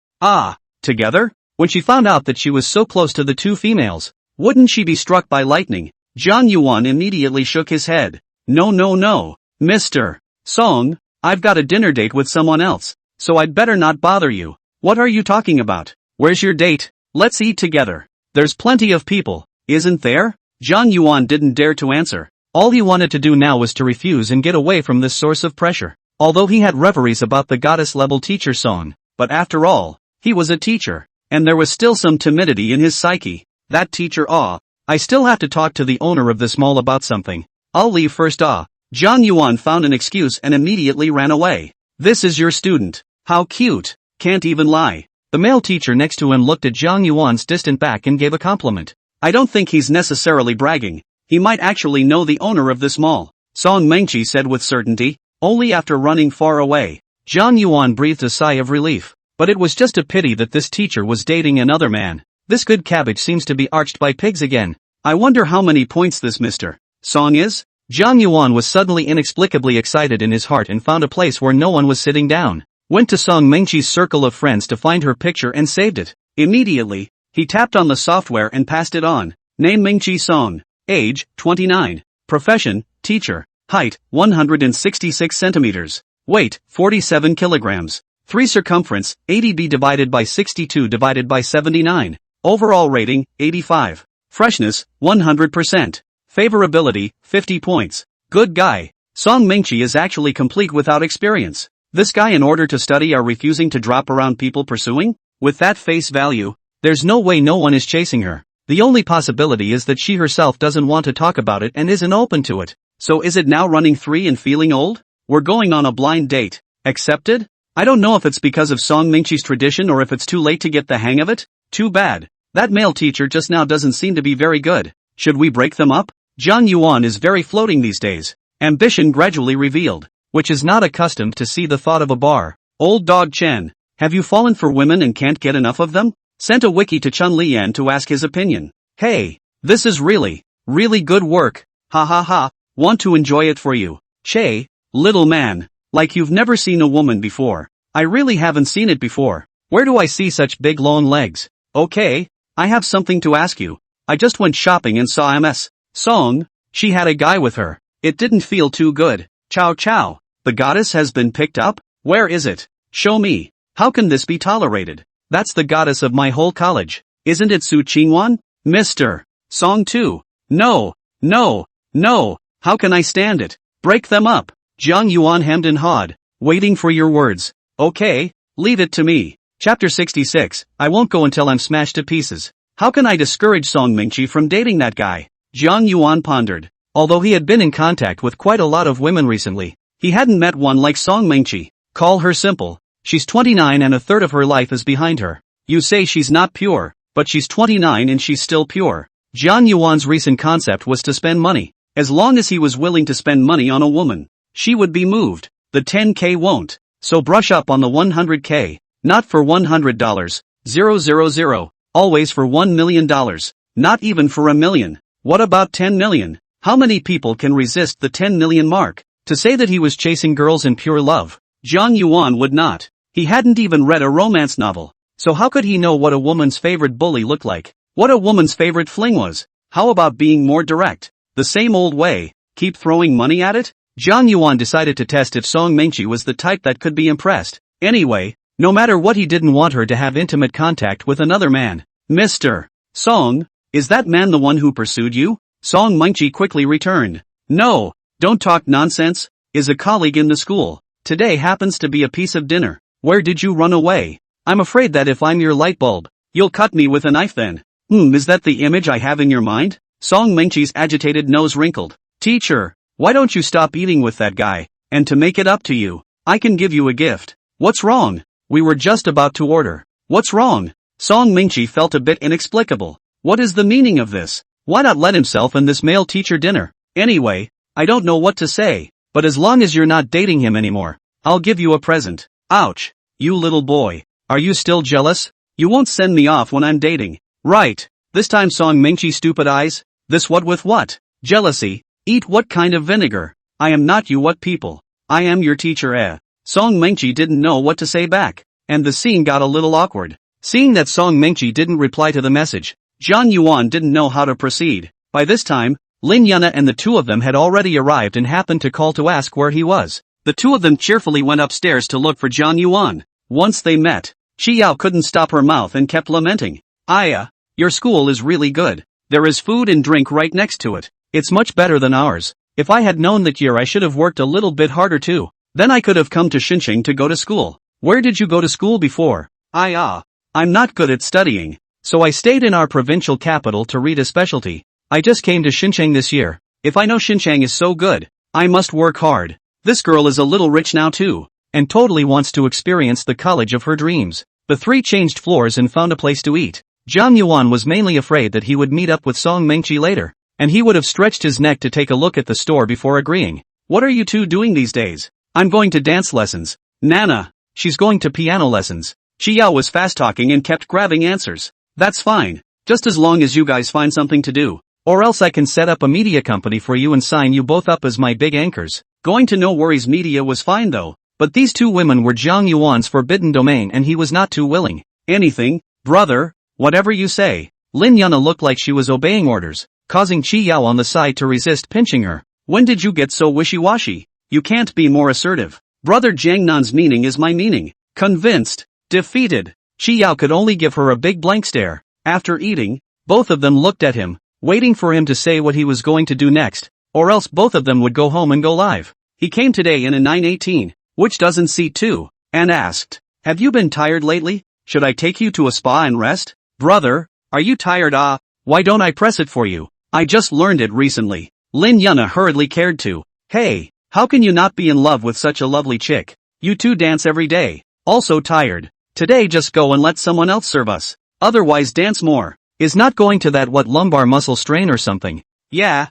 Speaker 1: Together? When she found out that she was so close to the two females, wouldn't she be struck by lightning? Jiang Yuan immediately shook his head. No, Mr. Song, I've got a dinner date with someone else, so I'd better not bother you. What are you talking about? Where's your date? Let's eat together. There's plenty of people, isn't there? Jiang Yuan didn't dare to answer. All he wanted to do now was to refuse and get away from this source of pressure. Although he had reveries about the goddess-level teacher Song, but after all, he was a teacher, and there was still some timidity in his psyche. That teacher I still have to talk to the owner of this mall about something. I'll leave first Jiang Yuan found an excuse and immediately ran away. This is your student. How cute. Can't even lie. The male teacher next to him looked at Jiang Yuan's distant back and gave a compliment. I don't think he's necessarily bragging. He might actually know the owner of this mall. Song Mengqi said with certainty, only after running far away. Jiang Yuan breathed a sigh of relief. But it was just a pity that this teacher was dating another man. This good cabbage seems to be arched by pigs again. I wonder how many points this Mr. Song is? Jiang Yuan was suddenly inexplicably excited in his heart and found a place where no one was sitting down. Went to Song Mengqi's circle of friends to find her picture and saved it. Immediately, he tapped on the software and passed it on. Name Mengqi Song. Age, 29. Profession, teacher. Height, 166 centimeters. Weight, 47 kilograms. 3 circumference, 80b divided by 62 divided by 79. Overall rating, 85. Freshness, 100%. Favorability, 50 points. Good guy. Song Mengqi is actually complete without experience. This guy in order to study are refusing to drop around people pursuing? With that face value, there's no way no one is chasing her. The only possibility is that she herself doesn't want to talk about it and isn't open to it. So is it now running 3 and feeling old? We're going on a blind date. Accepted? I don't know if it's because of Song Mengqi's tradition or if it's too late to get the hang of it. Too bad. That male teacher just now doesn't seem to be very good. Should we break them up? Jiang Yuan is very floating these days. Ambition gradually revealed, which is not accustomed to see the thought of a bar. Old dog Chen, have you fallen for women and can't get enough of them? Sent a wiki to Chun Lian to ask his opinion. Hey, this is really good work. Ha ha ha, want to enjoy it for you. Che, little man, like you've never seen a woman before. I really haven't seen it before. Where do I see such big long legs? Okay, I have something to ask you. I just went shopping and saw Ms. Song. She had a guy with her. It didn't feel too good. Chow chow. The goddess has been picked up? Where is it? Show me. How can this be tolerated? That's the goddess of my whole college. Isn't it Su Qingwan? Mr. Song too. No. How can I stand it? Break them up. Jiang Yuan hemmed and hawed, waiting for your words. Okay, leave it to me. Chapter 66, I won't go until I'm smashed to pieces. How can I discourage Song Mengqi from dating that guy? Jiang Yuan pondered. Although he had been in contact with quite a lot of women recently, he hadn't met one like Song Mengqi. Call her simple. She's 29 and a third of her life is behind her. You say she's not pure, but she's 29 and she's still pure. Jian Yuan's recent concept was to spend money. As long as he was willing to spend money on a woman, she would be moved. The 10K won't. So brush up on the 100K. Not for $100. 000. Always for $1 million. Not even for $1 million. What about 10 million? How many people can resist the 10 million mark? To say that he was chasing girls in pure love, Jian Yuan would not. He hadn't even read a romance novel. So how could he know what a woman's favorite bully looked like? What a woman's favorite fling was? How about being more direct? The same old way. Keep throwing money at it? Jian Yuan decided to test if Song Mengqi was the type that could be impressed. Anyway, no matter what, he didn't want her to have intimate contact with another man. Mr. Song, is that man the one who pursued you? Song Mengqi quickly returned. No, don't talk nonsense. Is a colleague in the school. Today happens to be a piece of dinner. Where did you run away? I'm afraid that if I'm your light bulb, you'll cut me with a knife then. Is that the image I have in your mind? Song Mengqi's agitated nose wrinkled. Teacher, why don't you stop eating with that guy? And to make it up to you, I can give you a gift. What's wrong? We were just about to order. What's wrong? Song Mengqi felt a bit inexplicable. What is the meaning of this? Why not let himself and this male teacher dinner? Anyway, I don't know what to say, but as long as you're not dating him anymore, I'll give you a present. Ouch. You little boy. Are you still jealous? You won't send me off when I'm dating. Right. This time Song Mengqi stupid eyes. This what with what? Jealousy. Eat what kind of vinegar? I am not you what people. I am your teacher Song Mengqi didn't know what to say back. And the scene got a little awkward. Seeing that Song Mengqi didn't reply to the message, Jian Yuan didn't know how to proceed. By this time, Lin Yuna and the two of them had already arrived and happened to call to ask where he was. The two of them cheerfully went upstairs to look for Jian Yuan. Once they met, Chi Yao couldn't stop her mouth and kept lamenting. Aya, your school is really good. There is food and drink right next to it. It's much better than ours. If I had known that year I should have worked a little bit harder too. Then I could have come to Xinjiang to go to school. Where did you go to school before? I'm not good at studying. So I stayed in our provincial capital to read a specialty. I just came to Xinjiang this year. If I know Xinjiang is so good, I must work hard. This girl is a little rich now too, and totally wants to experience the college of her dreams. The three changed floors and found a place to eat. Jian Yuan was mainly afraid that he would meet up with Song Mengqi later, and he would have stretched his neck to take a look at the store before agreeing. What are you two doing these days? I'm going to dance lessons. Nana, she's going to piano lessons. Chi Yao was fast talking and kept grabbing answers. That's fine, just as long as you guys find something to do. Or else I can set up a media company for you and sign you both up as my big anchors. Going to No Worries Media was fine though, but these two women were Jiang Yuan's forbidden domain and he was not too willing. Anything, brother, whatever you say. Lin Yuna looked like she was obeying orders, causing Chi Yao on the side to resist pinching her. When did you get so wishy-washy? You can't be more assertive. Brother Jiangnan's meaning is my meaning. Convinced. Defeated. Chi Yao could only give her a big blank stare. After eating, both of them looked at him, waiting for him to say what he was going to do next, or else both of them would go home and go live. He came today in a 918, which doesn't seat 2, and asked, have you been tired lately? Should I take you to a spa and rest? Brother, are you tired? Why don't I press it for you? I just learned it recently. Lin Yuna hurriedly cared to. Hey, how can you not be in love with such a lovely chick? You two dance every day. Also tired. Today just go and let someone else serve us. Otherwise dance more. Is not going to that what lumbar muscle strain or something? Yeah.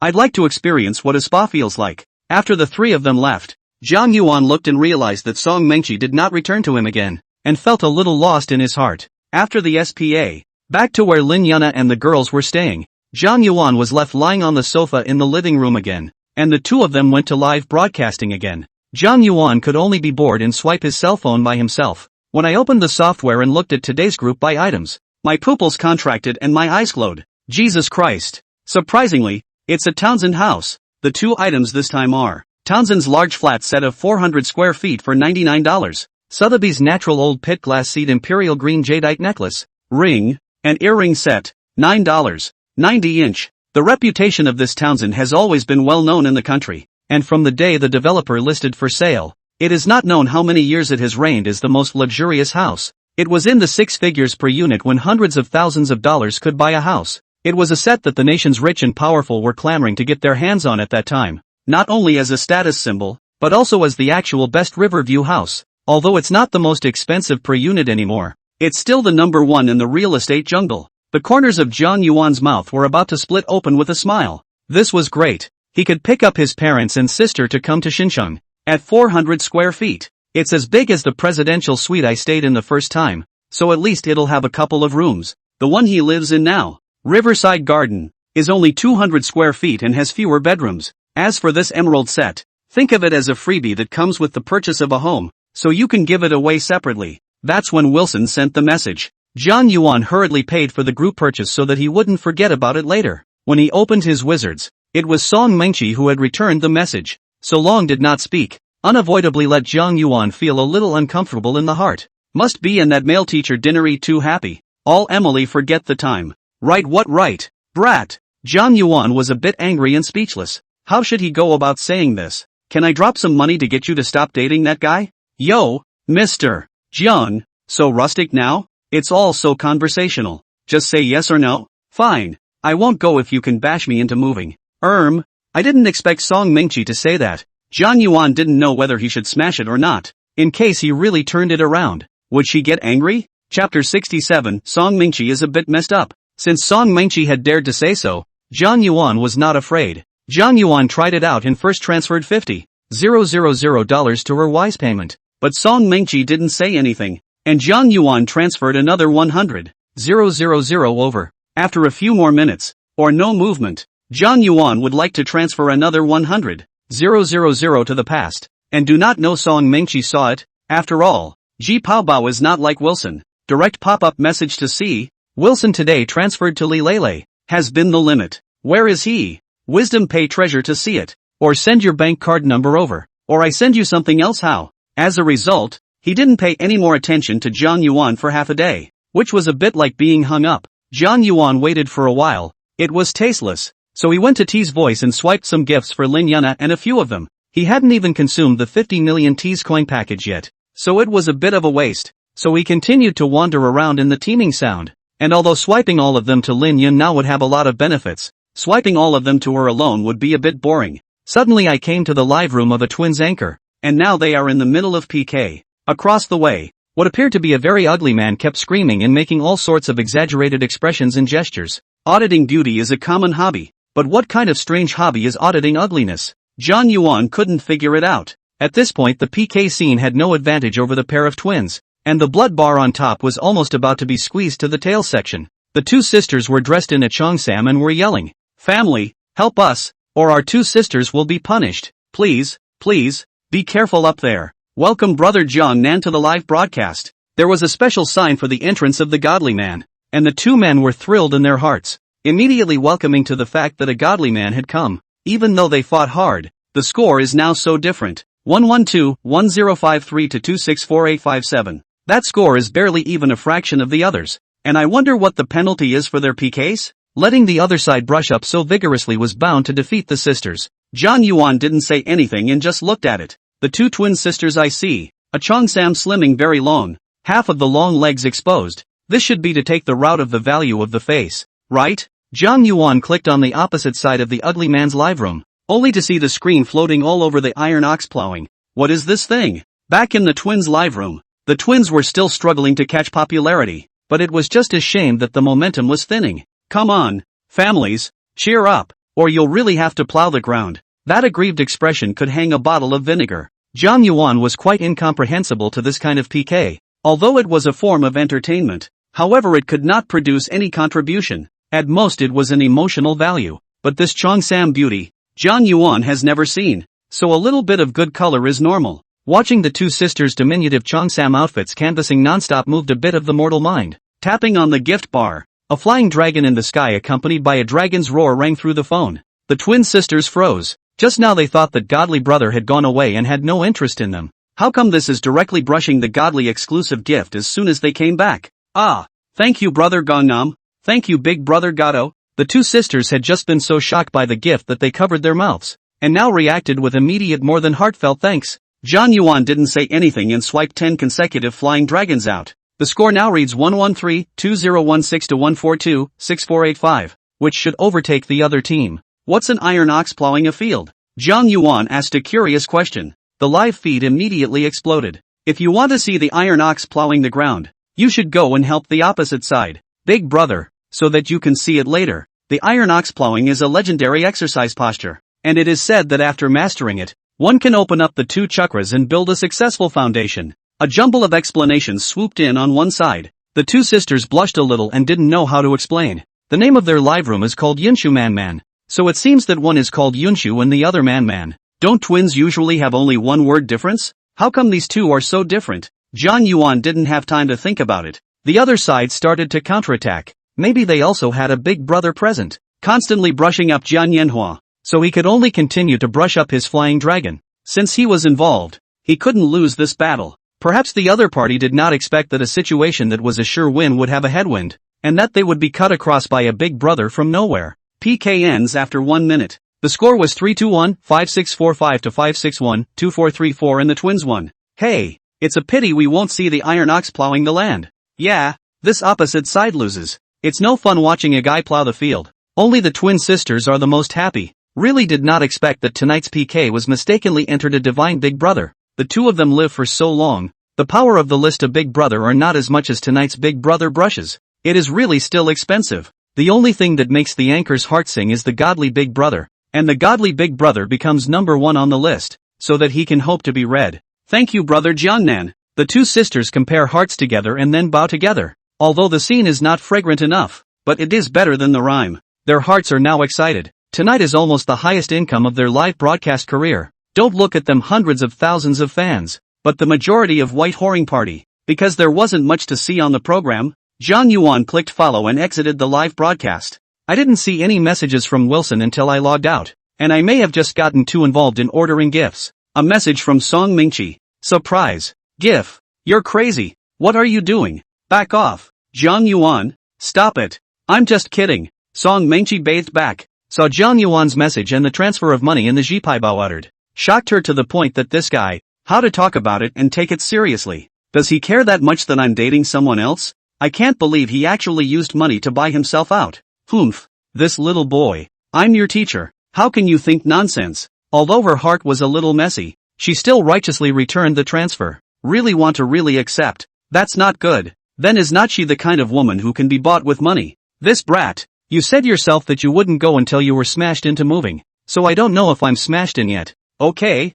Speaker 1: I'd like to experience what a spa feels like. After the three of them left, Jiang Yuan looked and realized that Song Mengqi did not return to him again, and felt a little lost in his heart. After the SPA, back to where Lin Yuna and the girls were staying, Jiang Yuan was left lying on the sofa in the living room again, and the two of them went to live broadcasting again. Jiang Yuan could only be bored and swipe his cell phone by himself. When I opened the software and looked at today's group by items, my pupils contracted and my eyes glowed. Jesus Christ. Surprisingly, it's a Townsend house. The two items this time are Townsend's large flat set of 400 square feet for $99, Sotheby's natural old pit glass seed imperial green jadeite necklace, ring, and earring set, $9, 90-inch. The reputation of this Townsend has always been well known in the country, and from the day the developer listed for sale, it is not known how many years it has reigned as the most luxurious house. It was in the six figures per unit when hundreds of thousands of dollars could buy a house. It was a set that the nation's rich and powerful were clamoring to get their hands on at that time, not only as a status symbol, but also as the actual best Riverview house. Although it's not the most expensive per unit anymore, it's still the number one in the real estate jungle. The corners of Jiang Yuan's mouth were about to split open with a smile. This was great. He could pick up his parents and sister to come to Xincheng. At 400 square feet. It's as big as the presidential suite I stayed in the first time, so at least it'll have a couple of rooms. The one he lives in now, Riverside Garden, is only 200 square feet and has fewer bedrooms. As for this emerald set, think of it as a freebie that comes with the purchase of a home, so you can give it away separately. That's when Wilson sent the message. Jiang Yuan hurriedly paid for the group purchase so that he wouldn't forget about it later. When he opened his wizards, it was Song Mengqi who had returned the message. So Long did not speak, unavoidably let Jiang Yuan feel a little uncomfortable in the heart. Must be in that male teacher dinnery too happy. All Emily forget the time. Right what right? Brat. Jiang Yuan was a bit angry and speechless. How should he go about saying this? Can I drop some money to get you to stop dating that guy? Yo, Mr. Jiang, so rustic now? It's all so conversational. Just say yes or no. Fine. I won't go if you can bash me into moving. I didn't expect Song Mengqi to say that. Jiang Yuan didn't know whether he should smash it or not, in case he really turned it around. Would she get angry? Chapter 67. Song Mengqi is a bit messed up. Since Song Mengqi had dared to say so, Jiang Yuan was not afraid. Jiang Yuan tried it out and first transferred $50,000 to her wise payment. But Song Mengqi didn't say anything, and Jiang Yuan transferred another $100,000 over. After a few more minutes, or no movement, Jiang Yuan would like to transfer another $100,000 to the past, and do not know Song Mengqi saw it. After all, Ji Paobao is not like Wilson. Direct pop-up message to see. Wilson today transferred to Li Lele, has been the limit. Where is he? Wisdom pay treasure to see it, or send your bank card number over, or I send you something else how. As a result, he didn't pay any more attention to Jiang Yuan for half a day, which was a bit like being hung up. Jiang Yuan waited for a while. It was tasteless, so he went to T's Voice and swiped some gifts for Lin Yuna and a few of them. He hadn't even consumed the 50 million T's coin package yet, so it was a bit of a waste. So he continued to wander around in the teeming sound. And although swiping all of them to Lin Yun now would have a lot of benefits, swiping all of them to her alone would be a bit boring. Suddenly I came to the live room of a twins anchor, and now they are in the middle of PK. Across the way, what appeared to be a very ugly man kept screaming and making all sorts of exaggerated expressions and gestures. Auditing beauty is a common hobby, but what kind of strange hobby is auditing ugliness? Jiang Yuan couldn't figure it out. At this point the PK scene had no advantage over the pair of twins, and the blood bar on top was almost about to be squeezed to the tail section. The two sisters were dressed in a cheongsam and were yelling, "Family, help us, or our two sisters will be punished. Please, please, be careful up there. Welcome Brother Jiang Nan to the live broadcast." There was a special sign for the entrance of the godly man, and the two men were thrilled in their hearts, immediately welcoming to the fact that a godly man had come. Even though they fought hard, the score is now so different. 112-1053 to 264857. That score is barely even a fraction of the others, and I wonder what the penalty is for their PKs? Letting the other side brush up so vigorously was bound to defeat the sisters. Jiang Yuan didn't say anything and just looked at it. The two twin sisters I see, a cheongsam slimming very long, half of the long legs exposed. This should be to take the route of the value of the face, right? Jiang Yuan clicked on the opposite side of the ugly man's live room, only to see the screen floating all over the iron ox plowing. What is this thing? Back in the twins' live room, the twins were still struggling to catch popularity, but it was just a shame that the momentum was thinning. Come on, families, cheer up, or you'll really have to plow the ground. That aggrieved expression could hang a bottle of vinegar. Jiang Yuan was quite incomprehensible to this kind of PK, although it was a form of entertainment. However, it could not produce any contribution. At most it was an emotional value. But this cheongsam beauty, Jiang Yuan has never seen, so a little bit of good color is normal. Watching the two sisters' diminutive cheongsam outfits canvassing non-stop moved a bit of the mortal mind. Tapping on the gift bar, a flying dragon in the sky accompanied by a dragon's roar rang through the phone. The twin sisters froze. Just now they thought that godly brother had gone away and had no interest in them. How come this is directly brushing the godly exclusive gift as soon as they came back? Ah, thank you brother Gangnam, thank you big brother Gato. The two sisters had just been so shocked by the gift that they covered their mouths, and now reacted with immediate more than heartfelt thanks. Jiang Yuan didn't say anything and swiped 10 consecutive flying dragons out. The score now reads 113-2016 to 142-6485, which should overtake the other team. What's an iron ox plowing a field? Jiang Yuan asked a curious question. The live feed immediately exploded. If you want to see the iron ox plowing the ground, you should go and help the opposite side. Big brother, so that you can see it later. The iron ox plowing is a legendary exercise posture, and it is said that after mastering it, one can open up the 2 chakras and build a successful foundation. A jumble of explanations swooped in on one side. The 2 sisters blushed a little and didn't know how to explain. The name of their live room is called Yunshu Man. So it seems that one is called Yunshu and the other Man. Don't twins usually have only one word difference? How come these 2 are so different? John Yuan didn't have time to think about it. The other side started to counterattack. Maybe they also had a big brother present, constantly brushing up Jian Yanhua, so he could only continue to brush up his flying dragon. Since he was involved, he couldn't lose this battle. Perhaps the other party did not expect that a situation that was a sure win would have a headwind, and that they would be cut across by a big brother from nowhere. PK ends after 1 minute. The score was 3-1, 5-6-4-5 to 5-6-1, 2-4-3-4 and the twins won. Hey, it's a pity we won't see the iron ox plowing the land. Yeah, this opposite side loses. It's no fun watching a guy plow the field. Only the twin sisters are the most happy. Really did not expect that tonight's PK was mistakenly entered a divine big brother. The 2 of them live for so long. The power of the list of big brother are not as much as tonight's big brother brushes. It is really still expensive. The only thing that makes the anchor's heart sing is the godly big brother. And the godly big brother becomes number 1 on the list, so that he can hope to be read. Thank you brother Jiannan. The 2 sisters compare hearts together and then bow together. Although the scene is not fragrant enough, but it is better than the rhyme. Their hearts are now excited. Tonight is almost the highest income of their live broadcast career. Don't look at them hundreds of thousands of fans, but the majority of white whoring party. Because there wasn't much to see on the program, Zhang Yuan clicked follow and exited the live broadcast. I didn't see any messages from Wilson until I logged out, and I may have just gotten too involved in ordering gifts. A message from Song Mingqi. Surprise. GIF. You're crazy. What are you doing? Back off. Zhang Yuan. Stop it. I'm just kidding. Song Mingqi bathed back, saw Zhang Yuan's message and the transfer of money in the Jipaibao uttered. Shocked her to the point that this guy, how to talk about it and take it seriously. Does he care that much that I'm dating someone else? I can't believe he actually used money to buy himself out. Humph. This little boy. I'm your teacher. How can you think nonsense? Although her heart was a little messy, she still righteously returned the transfer. Really want to really accept. That's not good. Then is not she the kind of woman who can be bought with money? This brat. You said yourself that you wouldn't go until you were smashed into moving. So I don't know if I'm smashed in yet. Okay,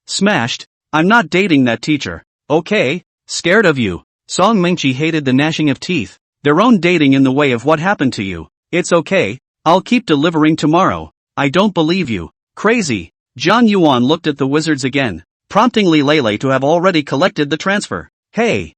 Speaker 1: smashed. I'm not dating that teacher. Okay, scared of you. Song Mingqi hated the gnashing of teeth. Their own dating in the way of what happened to you. It's okay. I'll keep delivering tomorrow. I don't believe you. Crazy. Zhang Yuan looked at the wizards again, prompting Li Lele to have already collected the transfer. Hey.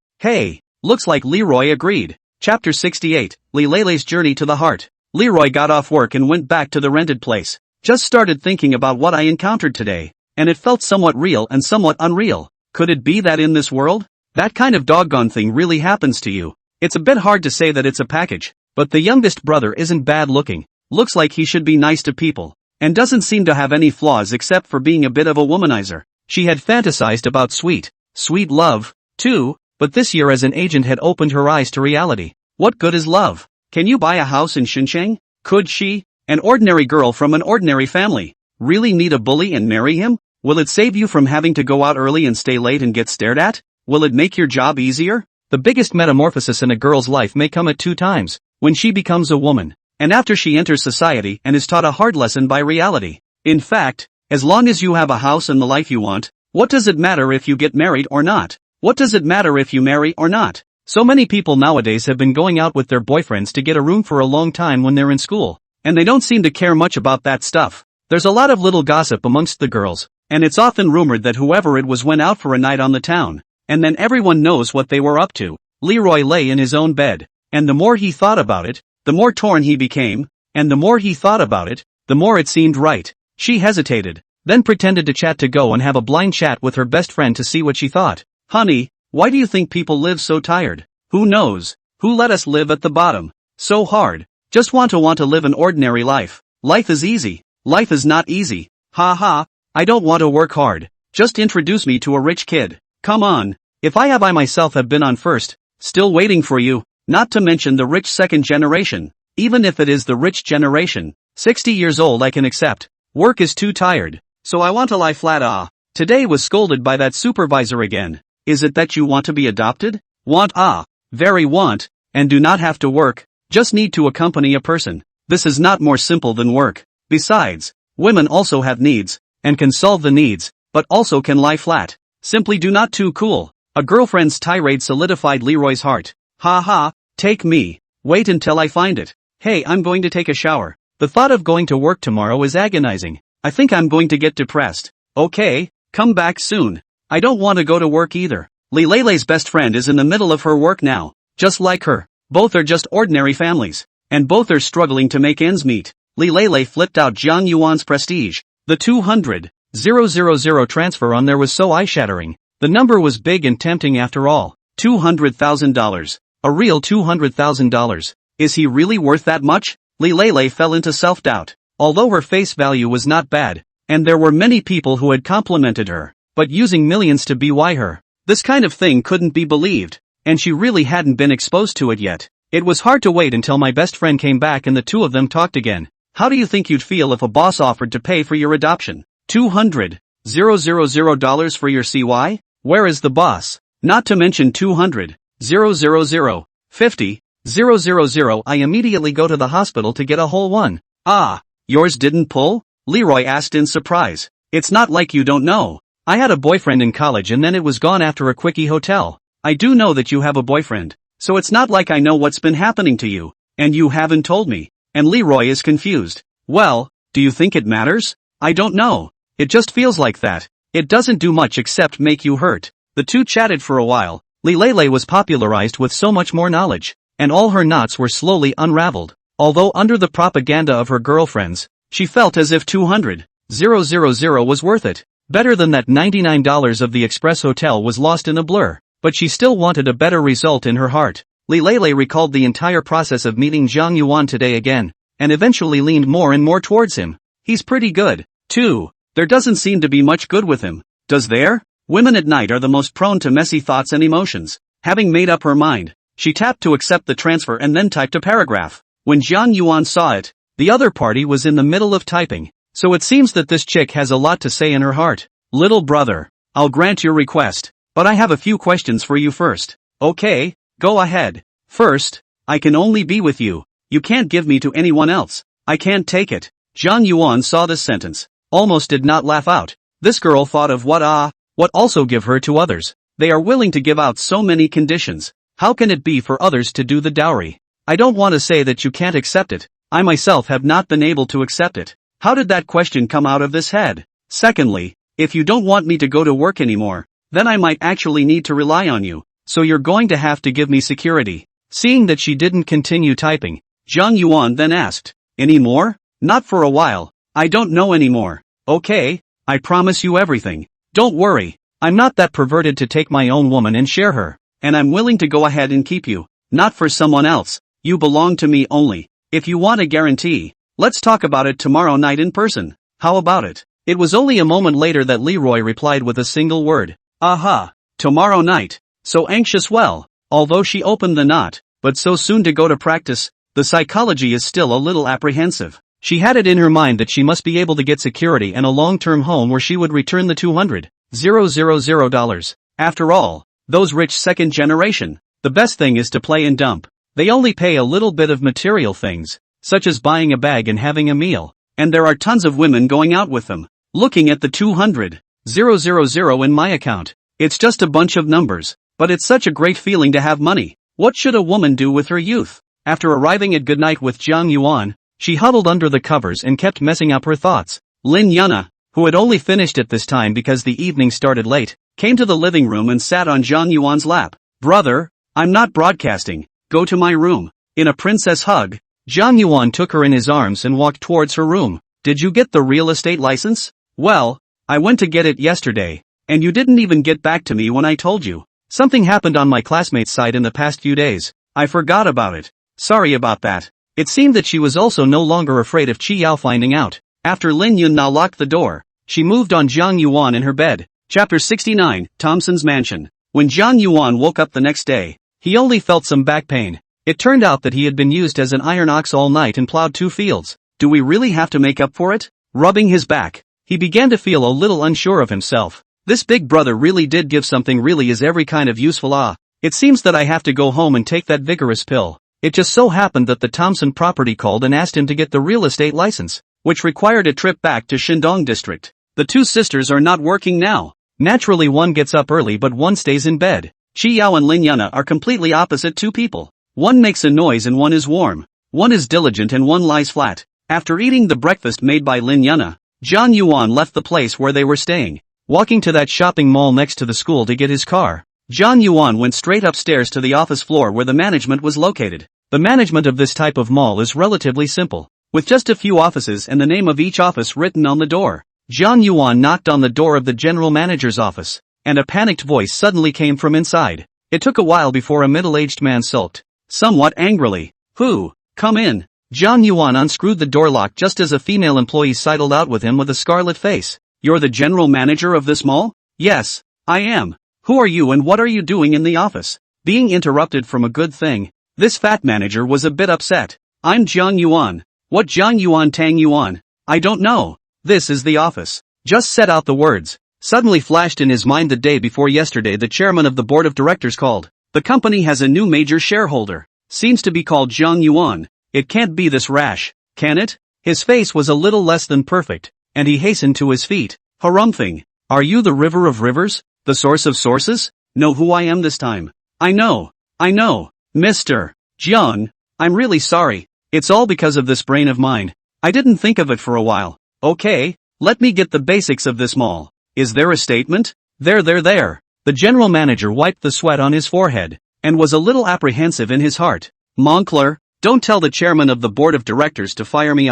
Speaker 1: Looks like Leroy agreed. Chapter 68, Li Lele's Journey to the Heart. Leroy got off work and went back to the rented place. Just started thinking about what I encountered today, and it felt somewhat real and somewhat unreal. Could it be that in this world, that kind of doggone thing really happens to you? It's a bit hard to say that it's a package, but the youngest brother isn't bad looking. Looks like he should be nice to people, and doesn't seem to have any flaws except for being a bit of a womanizer. She had fantasized about sweet love, too. But this year as an agent had opened her eyes to reality. What good is love? Can you buy a house in Xinjiang? Could she, an ordinary girl from an ordinary family, really need a bully and marry him? Will it save you from having to go out early and stay late and get stared at? Will it make your job easier? The biggest metamorphosis in a girl's life may come at 2 times, when she becomes a woman, and after she enters society and is taught a hard lesson by reality. In fact, as long as you have a house and the life you want, what does it matter if you get married or not? What does it matter if you marry or not? So many people nowadays have been going out with their boyfriends to get a room for a long time when they're in school, and they don't seem to care much about that stuff. There's a lot of little gossip amongst the girls, and it's often rumored that whoever it was went out for a night on the town, and then everyone knows what they were up to. Leroy lay in his own bed, and the more he thought about it, the more torn he became, and the more he thought about it, the more it seemed right. She hesitated, then pretended to chat to go and have a blind chat with her best friend to see what she thought. Honey, why do you think people live so tired? Who knows? Who let us live at the bottom? So hard. Just want to live an ordinary life. Life is easy. Life is not easy. Ha ha. I don't want to work hard. Just introduce me to a rich kid. Come on. If I myself have been on first, still waiting for you, not to mention the rich second generation. Even if it is the rich generation, 60 years old I can accept. Work is too tired. So I want to lie flat. Today was scolded by that supervisor again. Is it that you want to be adopted? Want very want, and do not have to work. Just need to accompany a person. This is not more simple than work. Besides, women also have needs, and can solve the needs, but also can lie flat. Simply do not too cool. A girlfriend's tirade solidified Leroy's heart. Ha ha, take me. Wait until I find it. Hey, I'm going to take a shower. The thought of going to work tomorrow is agonizing. I think I'm going to get depressed. Okay, come back soon. I don't want to go to work either. Lilei's best friend is in the middle of her work now. Just like her. Both are just ordinary families. And both are struggling to make ends meet. Lilei flipped out Jiang Yuan's prestige. The 200,000 transfer on there was so eye-shattering. The number was big and tempting after all. $200,000. A real $200,000. Is he really worth that much? Lilei fell into self-doubt. Although her face value was not bad, and there were many people who had complimented her, but using millions to buy her, this kind of thing couldn't be believed, and she really hadn't been exposed to it yet. It was hard to wait until my best friend came back and the two of them talked again. How do you think you'd feel if a boss offered to pay for your adoption? $200,000 for your CY? Where is the boss? Not to mention 200,000, 50,000. I immediately go to the hospital to get a whole one. Ah, yours didn't pull? Leroy asked in surprise. It's not like you don't know. I had a boyfriend in college and then it was gone after a quickie hotel. I do know that you have a boyfriend, so it's not like I know what's been happening to you, and you haven't told me. And Leroy is confused. Well, do you think it matters? I don't know. It just feels like that. It doesn't do much except make you hurt. The two chatted for a while. Lilei was popularized with so much more knowledge, and all her knots were slowly unraveled. Although under the propaganda of her girlfriends, she felt as if 200,000 was worth it. Better than that $99 of the Express Hotel was lost in a blur. But she still wanted a better result in her heart. Lilei recalled the entire process of meeting Jiang Yuan today again, and eventually leaned more and more towards him. He's pretty good, too. There doesn't seem to be much good with him, does there? Women at night are the most prone to messy thoughts and emotions. Having made up her mind, she tapped to accept the transfer and then typed a paragraph. When Jiang Yuan saw it, the other party was in the middle of typing. So it seems that this chick has a lot to say in her heart. Little brother, I'll grant your request, but I have a few questions for you first. Okay, go ahead. First, I can only be with you. You can't give me to anyone else. I can't take it. Jiang Yuan saw this sentence, almost did not laugh out. This girl thought of what also give her to others. They are willing to give out so many conditions. How can it be for others to do the dowry? I don't want to say that you can't accept it. I myself have not been able to accept it. How did that question come out of this head? Secondly, if you don't want me to go to work anymore, then I might actually need to rely on you, so you're going to have to give me security. Seeing that she didn't continue typing, Jiang Yuan then asked, any more? Not for a while. I don't know anymore. Okay, I promise you everything. Don't worry, I'm not that perverted to take my own woman and share her, and I'm willing to go ahead and keep you, not for someone else. You belong to me only. If you want a guarantee, let's talk about it tomorrow night in person. How about it? It was only a moment later that Leroy replied with a single word. Aha, tomorrow night. So anxious. Well, although she opened the knot, but so soon to go to practice, the psychology is still a little apprehensive. She had it in her mind that she must be able to get security and a long-term home where she would return the $200,000. After all, those rich second generation, the best thing is to play and dump. They only pay a little bit of material things, such as buying a bag and having a meal, and there are tons of women going out with them. Looking at the 200,000 in my account, it's just a bunch of numbers, but it's such a great feeling to have money. What should a woman do with her youth? After arriving at goodnight with Jiang Yuan, she huddled under the covers and kept messing up her thoughts. Lin Yana, who had only finished at this time because the evening started late, came to the living room and sat on Jiang Yuan's lap. Brother, I'm not broadcasting. Go to my room. In a princess hug, Jiang Yuan took her in his arms and walked towards her room. Did you get the real estate license? Well, I went to get it yesterday, and you didn't even get back to me when I told you. Something happened on my classmate's side in the past few days. I forgot about it. Sorry about that. It seemed that she was also no longer afraid of Qi Yao finding out. After Lin Yunna locked the door, she moved on Jiang Yuan in her bed. Chapter 69, Thompson's Mansion. When Jiang Yuan woke up the next day, he only felt some back pain. It turned out that he had been used as an iron ox all night and plowed 2 fields. Do we really have to make up for it? Rubbing his back, he began to feel a little unsure of himself. This big brother really did give something. Really is every kind of useful. It seems that I have to go home and take that vigorous pill. It just so happened that the Thompson property called and asked him to get the real estate license, which required a trip back to Shindong district. The two sisters are not working now. Naturally, one gets up early but one stays in bed. Chi Yao and Lin Yana are completely opposite two people. One makes a noise and one is warm. One is diligent and one lies flat. After eating the breakfast made by Lin Yana, Zhang Yuan left the place where they were staying, walking to that shopping mall next to the school to get his car. Zhang Yuan went straight upstairs to the office floor where the management was located. The management of this type of mall is relatively simple, with just a few offices and the name of each office written on the door. Zhang Yuan knocked on the door of the general manager's office, and a panicked voice suddenly came from inside. It took a while before a middle-aged man sulked, somewhat angrily. "Who? Come in." Zhang Yuan unscrewed the door lock just as a female employee sidled out with him with a scarlet face. "You're the general manager of this mall?" "Yes, I am. Who are you and what are you doing in the office?" Being interrupted from a good thing, this fat manager was a bit upset. "I'm Zhang Yuan." "What Zhang Yuan Tang Yuan? I don't know." "This is the office." Just said out the words. Suddenly flashed in his mind the day before yesterday the chairman of the board of directors called. The company has a new major shareholder. Seems to be called Zhang Yuan. It can't be this rash, can it? His face was a little less than perfect, and he hastened to his feet. "Harumphing. Are you the river of rivers? The source of sources? Know who I am this time?" I know. Mr. Zhang, I'm really sorry. It's all because of this brain of mine. I didn't think of it for a while. Okay, let me get the basics of this mall. Is there a statement?" There. The general manager wiped the sweat on his forehead, and was a little apprehensive in his heart. "Moncler, don't tell the chairman of the board of directors to fire me.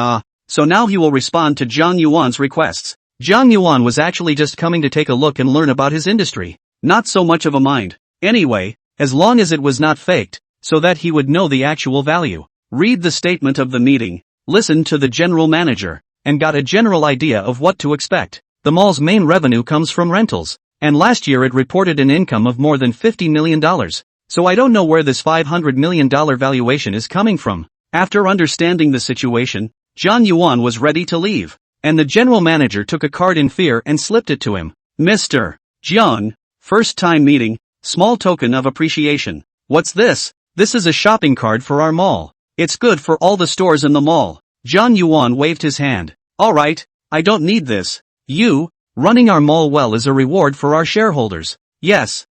Speaker 1: So now he will respond to Zhang Yuan's requests." Zhang Yuan was actually just coming to take a look and learn about his industry. Not so much of a mind. Anyway, as long as it was not faked, so that he would know the actual value. Read the statement of the meeting, listen to the general manager, and got a general idea of what to expect. The mall's main revenue comes from rentals, and last year it reported an income of more than $50 million. So I don't know where this $500 million valuation is coming from. After understanding the situation, Zhang Yuan was ready to leave, and the general manager took a card in fear and slipped it to him. "Mr. Zhang, first time meeting, small token of appreciation." "What's this?" "This is a shopping card for our mall. It's good for all the stores in the mall." Zhang Yuan waved his hand. "Alright, I don't need this. You, running our mall well is a reward for our shareholders." Yes.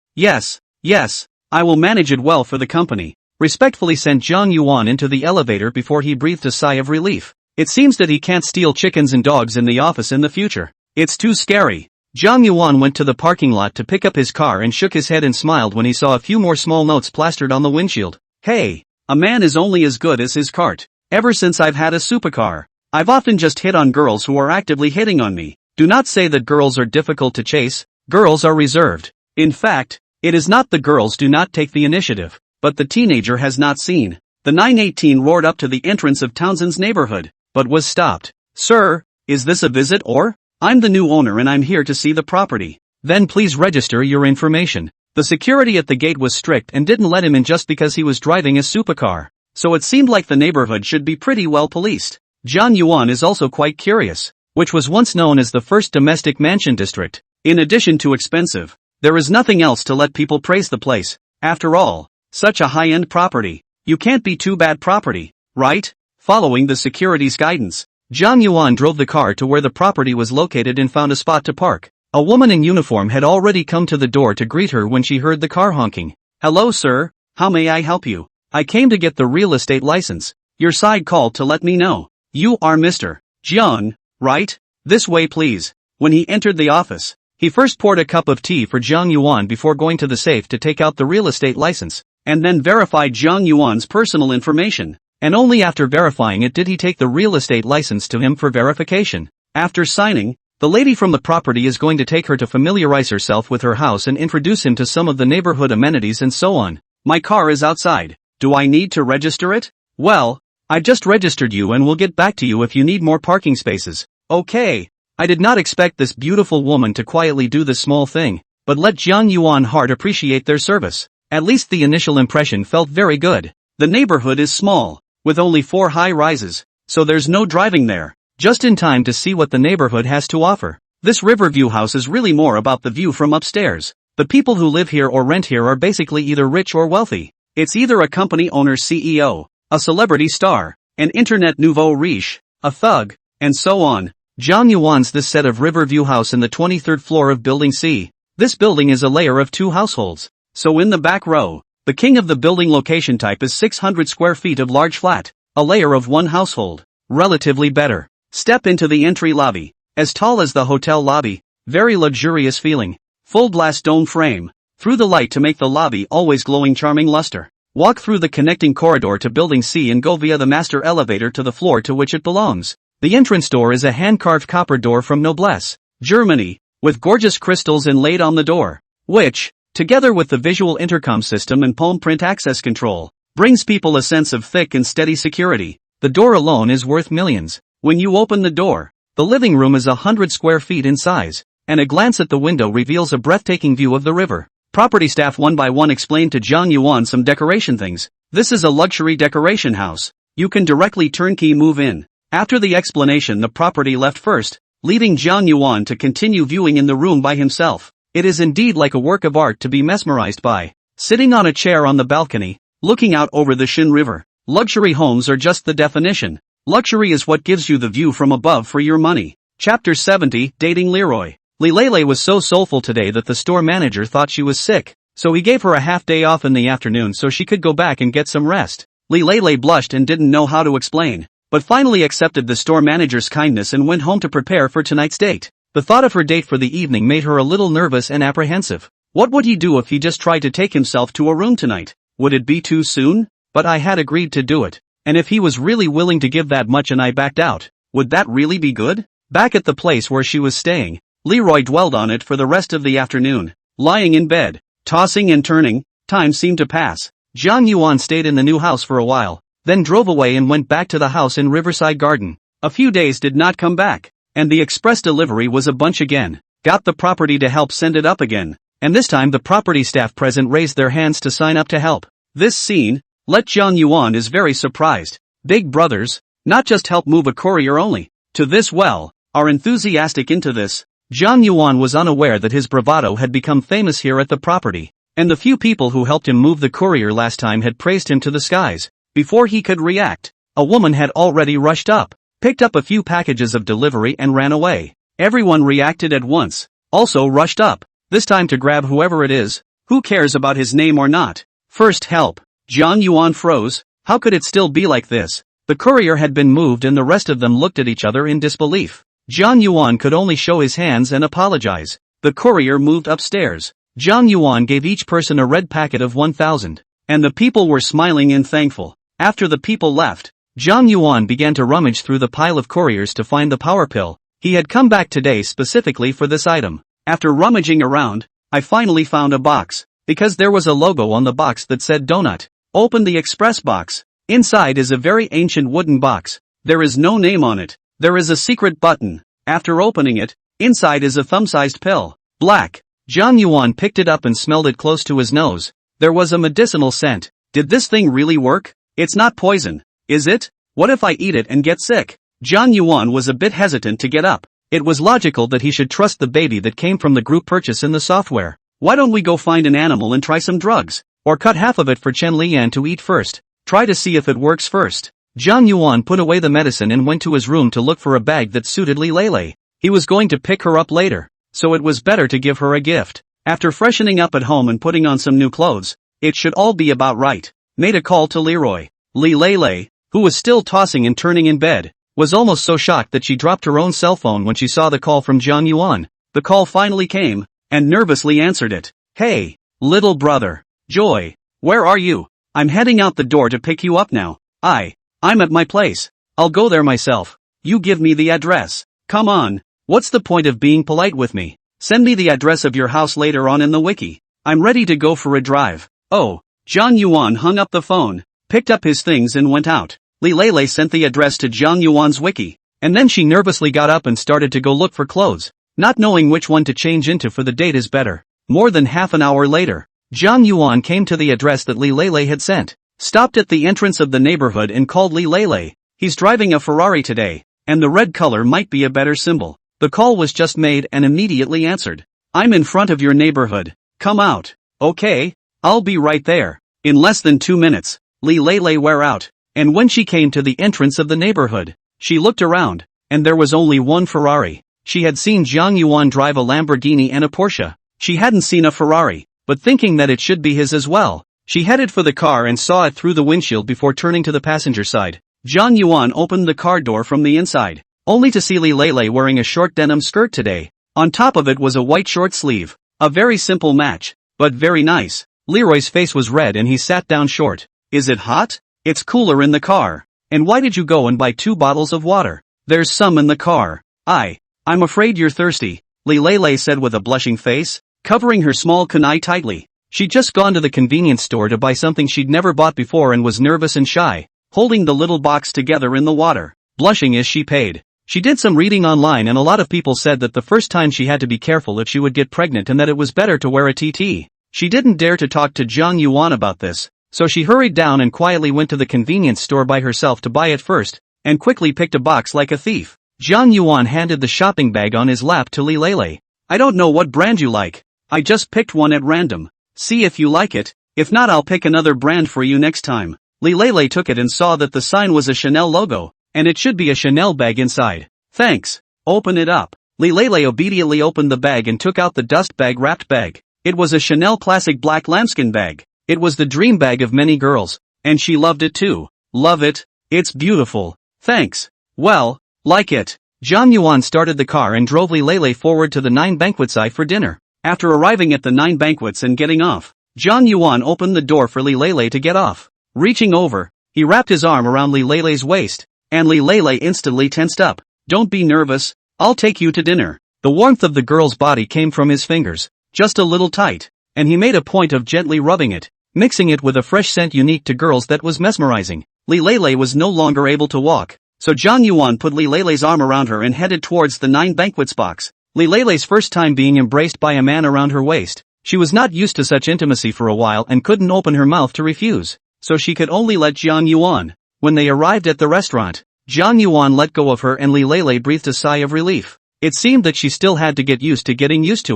Speaker 1: I will manage it well for the company." Respectfully sent Zhang Yuan into the elevator before he breathed a sigh of relief. It seems that he can't steal chickens and dogs in the office in the future. It's too scary. Zhang Yuan went to the parking lot to pick up his car and shook his head and smiled when he saw a few more small notes plastered on the windshield. "Hey, a man is only as good as his cart. Ever since I've had a supercar, I've often just hit on girls who are actively hitting on me. Do not say that girls are difficult to chase. Girls are reserved. In fact, it is not the girls do not take the initiative, but the teenager has not seen." The 918 roared up to the entrance of Townsend's neighborhood, but was stopped. "Sir, is this a visit or?" "I'm the new owner and I'm here to see the property." "Then please register your information." The security at the gate was strict and didn't let him in just because he was driving a supercar, so it seemed like the neighborhood should be pretty well policed. Zhang Yuan is also quite curious, which was once known as the first domestic mansion district. In addition to expensive, there is nothing else to let people praise the place. After all, such a high-end property. You can't be too bad property, right? Following the security's guidance, Zhang Yuan drove the car to where the property was located and found a spot to park. A woman in uniform had already come to the door to greet her when she heard the car honking. "Hello sir, how may I help you?" "I came to get the real estate license. Your side called to let me know." "You are Mr. Zhang, right? This way please." When he entered the office, he first poured a cup of tea for Zhang Yuan before going to the safe to take out the real estate license, and then verified Zhang Yuan's personal information. And only after verifying it did he take the real estate license to him for verification. After signing, the lady from the property is going to take her to familiarize herself with her house and introduce him to some of the neighborhood amenities and so on. "My car is outside. Do I need to register it?" "Well, I just registered you and will get back to you if you need more parking spaces." "Okay." I did not expect this beautiful woman to quietly do this small thing, but let Zhang Yuan hard appreciate their service. At least the initial impression felt very good. The neighborhood is small, with only 4 high-rises, so there's no driving there. Just in time to see what the neighborhood has to offer. This Riverview house is really more about the view from upstairs. The people who live here or rent here are basically either rich or wealthy. It's either a company owner's CEO, a celebrity star, an internet nouveau riche, a thug, and so on. John Yuan's this set of Riverview House in the 23rd floor of Building C. This building is a layer of 2 households. So in the back row, the king of the building location type is 600 square feet of large flat, a layer of 1 household. Relatively better. Step into the entry lobby, as tall as the hotel lobby, very luxurious feeling, full glass dome frame, through the light to make the lobby always glowing charming luster. Walk through the connecting corridor to Building C and go via the master elevator to the floor to which it belongs. The entrance door is a hand-carved copper door from Noblesse, Germany, with gorgeous crystals inlaid on the door, which, together with the visual intercom system and palm print access control, brings people a sense of thick and steady security. The door alone is worth millions. When you open the door, the living room is 100 square feet in size, and a glance at the window reveals a breathtaking view of the river. Property staff one by one explained to John Yuan some decoration things. This is a luxury decoration house. You can directly turnkey move in. After the explanation, the property left first, leaving John Yuan to continue viewing in the room by himself. It is indeed like a work of art to be mesmerized by. Sitting on a chair on the balcony, looking out over the Shin River. Luxury homes are just the definition. Luxury is what gives you the view from above for your money. Chapter 70, Dating Leroy. Lilele was so soulful today that the store manager thought she was sick, so he gave her a half day off in the afternoon so she could go back and get some rest. Lilele blushed and didn't know how to explain, but finally accepted the store manager's kindness and went home to prepare for tonight's date. The thought of her date for the evening made her a little nervous and apprehensive. What would he do if he just tried to take himself to a room tonight? Would it be too soon? But I had agreed to do it. And if he was really willing to give that much and I backed out, would that really be good? Back at the place where she was staying, Leroy dwelled on it for the rest of the afternoon. Lying in bed, tossing and turning, time seemed to pass. John Yuan stayed in the new house for a while, then drove away and went back to the house in Riverside Garden. A few days did not come back, and the express delivery was a bunch again. Got the property to help send it up again, and this time the property staff present raised their hands to sign up to help. This scene, let John Yuan is very surprised. Big brothers, not just help move a courier only, to this well, are enthusiastic into this. John Yuan was unaware that his bravado had become famous here at the property, and the few people who helped him move the courier last time had praised him to the skies. Before he could react, a woman had already rushed up, picked up a few packages of delivery and ran away. Everyone reacted at once, also rushed up, this time to grab whoever it is. Who cares about his name or not? First help. John Yuan froze. How could it still be like this? The courier had been moved and the rest of them looked at each other in disbelief. John Yuan could only show his hands and apologize. The courier moved upstairs. John Yuan gave each person a red packet of 1,000. And the people were smiling and thankful. After the people left, John Yuan began to rummage through the pile of couriers to find the power pill. He had come back today specifically for this item. After rummaging around, I finally found a box, because there was a logo on the box that said donut. Open the express box. Inside is a very ancient wooden box. There is no name on it. There is a secret button. After opening it, inside is a thumb-sized pill. Black. John Yuan picked it up and smelled it close to his nose. There was a medicinal scent. Did this thing really work? It's not poison, is it? What if I eat it and get sick? John Yuan was a bit hesitant to get up. It was logical that he should trust the baby that came from the group purchase in the software. Why don't we go find an animal and try some drugs? Or cut half of it for Chen Lian to eat first. Try to see if it works first. John Yuan put away the medicine and went to his room to look for a bag that suited Lilele. He was going to pick her up later, so it was better to give her a gift. After freshening up at home and putting on some new clothes, it should all be about right. Made a call to Leroy. Lilele, who was still tossing and turning in bed, was almost so shocked that she dropped her own cell phone when she saw the call from John Yuan. The call finally came, and nervously answered it. Hey, little brother. Joy. Where are you? I'm heading out the door to pick you up now. I'm at my place. I'll go there myself. You give me the address. Come on. What's the point of being polite with me? Send me the address of your house later on in the wiki. I'm ready to go for a drive. Oh. John Yuan hung up the phone, picked up his things and went out. Lilele sent the address to John Yuan's wiki, and then she nervously got up and started to go look for clothes, not knowing which one to change into for the date is better. More than half an hour later, John Yuan came to the address that Lilele had sent, stopped at the entrance of the neighborhood and called Lilele. He's driving a Ferrari today, and the red color might be a better symbol. The call was just made and immediately answered. I'm in front of your neighborhood. Come out. Okay, I'll be right there. In less than 2 minutes, Li Lei were out, and when she came to the entrance of the neighborhood, she looked around, and there was only one Ferrari. She had seen Jiang Yuan drive a Lamborghini and a Porsche. She hadn't seen a Ferrari, but thinking that it should be his as well, she headed for the car and saw it through the windshield before turning to the passenger side. Jiang Yuan opened the car door from the inside, only to see Li Lei wearing a short denim skirt today. On top of it was a white short sleeve. A very simple match, but very nice. Leroy's face was red and he sat down short. Is it hot? It's cooler in the car. And why did you go and buy 2 bottles of water? There's some in the car. I'm afraid you're thirsty, Li Lei said with a blushing face, covering her small kunai tightly. She'd just gone to the convenience store to buy something she'd never bought before and was nervous and shy, holding the little box together in the water, blushing as she paid. She did some reading online and a lot of people said that the first time she had to be careful if she would get pregnant and that it was better to wear a TT. She didn't dare to talk to Jiang Yuan about this, so she hurried down and quietly went to the convenience store by herself to buy it first, and quickly picked a box like a thief. Jiang Yuan handed the shopping bag on his lap to Li Lei. I don't know what brand you like. I just picked one at random. See if you like it. If not, I'll pick another brand for you next time. Li Lei took it and saw that the sign was a Chanel logo, and it should be a Chanel bag inside. Thanks. Open it up. Li Lei obediently opened the bag and took out the dust bag wrapped bag. It was a Chanel classic black lambskin bag. It was the dream bag of many girls, and she loved it too. Love it. It's beautiful. Thanks. Well, like it. Jiang Yuan started the car and drove Li Lei forward to the 9 banquets for dinner. After arriving at the 9 banquets and getting off, Jiang Yuan opened the door for Li Lei to get off. Reaching over, he wrapped his arm around Li Lei's waist, and Li Lei instantly tensed up. Don't be nervous, I'll take you to dinner. The warmth of the girl's body came from his fingers, just a little tight, and he made a point of gently rubbing it, mixing it with a fresh scent unique to girls that was mesmerizing. Li Lei was no longer able to walk, so Jiang Yuan put Li Lei's arm around her and headed towards the 9 banquets box. Li Lei's first time being embraced by a man around her waist. She was not used to such intimacy for a while and couldn't open her mouth to refuse, so she could only let Jiang Yuan. When they arrived at the restaurant, Jiang Yuan let go of her and Li Lei breathed a sigh of relief. It seemed that she still had to get used to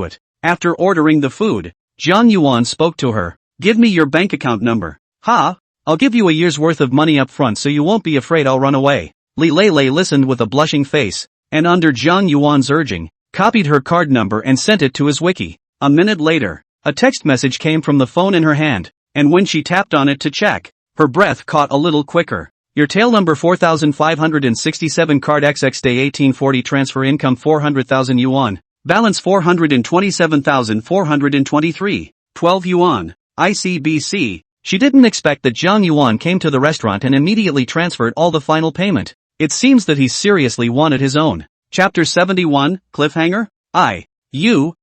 Speaker 1: it. After ordering the food, Jiang Yuan spoke to her. Give me your bank account number. Ha! I'll give you a year's worth of money up front so you won't be afraid I'll run away. Li Lei listened with a blushing face, and under Jiang Yuan's urging, copied her card number and sent it to his wiki. A minute later, a text message came from the phone in her hand, and when she tapped on it to check, her breath caught a little quicker. Your tail number 4567 card XX day 1840 transfer income 400,000 yuan. Balance 427,423. 12 yuan. ICBC. She didn't expect that Jiang Yuan came to the restaurant and immediately transferred all the final payment. It seems that he seriously wanted his own. Chapter 71, Cliffhanger? You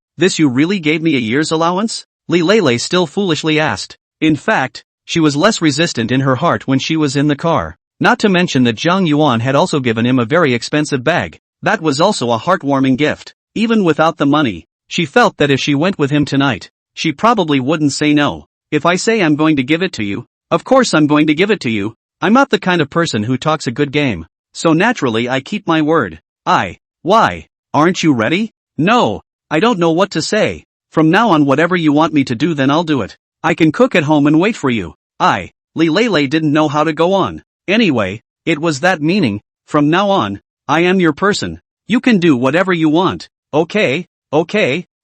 Speaker 1: really gave me a year's allowance? Li Lei still foolishly asked. In fact, she was less resistant in her heart when she was in the car. Not to mention that Jiang Yuan had also given him a very expensive bag. That was also a heartwarming gift. Even without the money, she felt that if she went with him tonight, she probably wouldn't say no. If I say I'm going to give it to you, of course I'm going to give it to you. I'm not the kind of person who talks a good game. So naturally I keep my word. Why? Aren't you ready? No. I don't know what to say. From now on whatever you want me to do then I'll do it. I can cook at home and wait for you. Li Lei didn't know how to go on. Anyway, it was that meaning, from now on, I am your person. You can do whatever you want. Okay,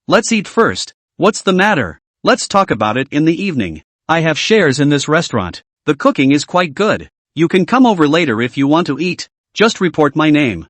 Speaker 1: let's eat first. What's the matter? Let's talk about it in the evening. I have shares in this restaurant. The cooking is quite good. You can come over later if you want to eat. Just report my name.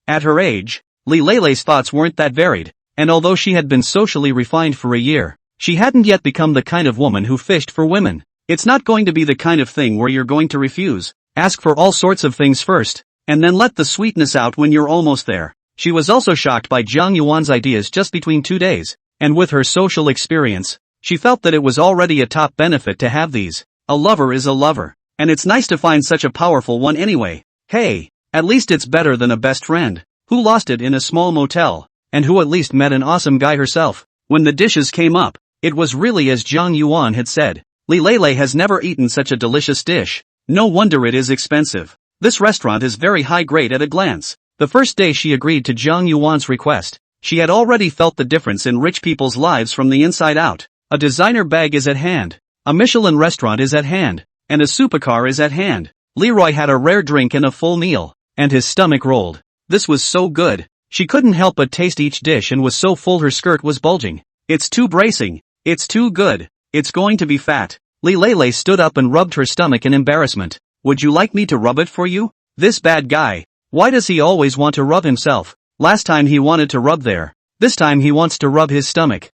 Speaker 1: At her age, Li Lei's thoughts weren't that varied, and although she had been socially refined for a year, she hadn't yet become the kind of woman who fished for women. It's not going to be the kind of thing where you're going to refuse. Ask for all sorts of things first, and then let the sweetness out when you're almost there. She was also shocked by Jiang Yuan's ideas just between 2 days. And with her social experience, she felt that it was already a top benefit to have these. A lover is a lover, and it's nice to find such a powerful one anyway. Hey, at least it's better than a best friend, who lost it in a small motel, and who at least met an awesome guy herself. When the dishes came up, it was really as Jiang Yuan had said. Li Lei has never eaten such a delicious dish. No wonder it is expensive. This restaurant is very high grade at a glance. The first day she agreed to Jiang Yuan's request, she had already felt the difference in rich people's lives from the inside out. A designer bag is at hand, A Michelin restaurant is at hand, and a supercar is at hand. Leroy had a rare drink and a full meal, and his stomach rolled. This was so good. She couldn't help but taste each dish and was so full her skirt was bulging. It's too bracing. It's too good. It's going to be fat. Lilele stood up and rubbed her stomach in embarrassment. Would you like me to rub it for you? This bad guy. Why does he always want to rub himself? Last time he wanted to rub there. This time he wants to rub his stomach.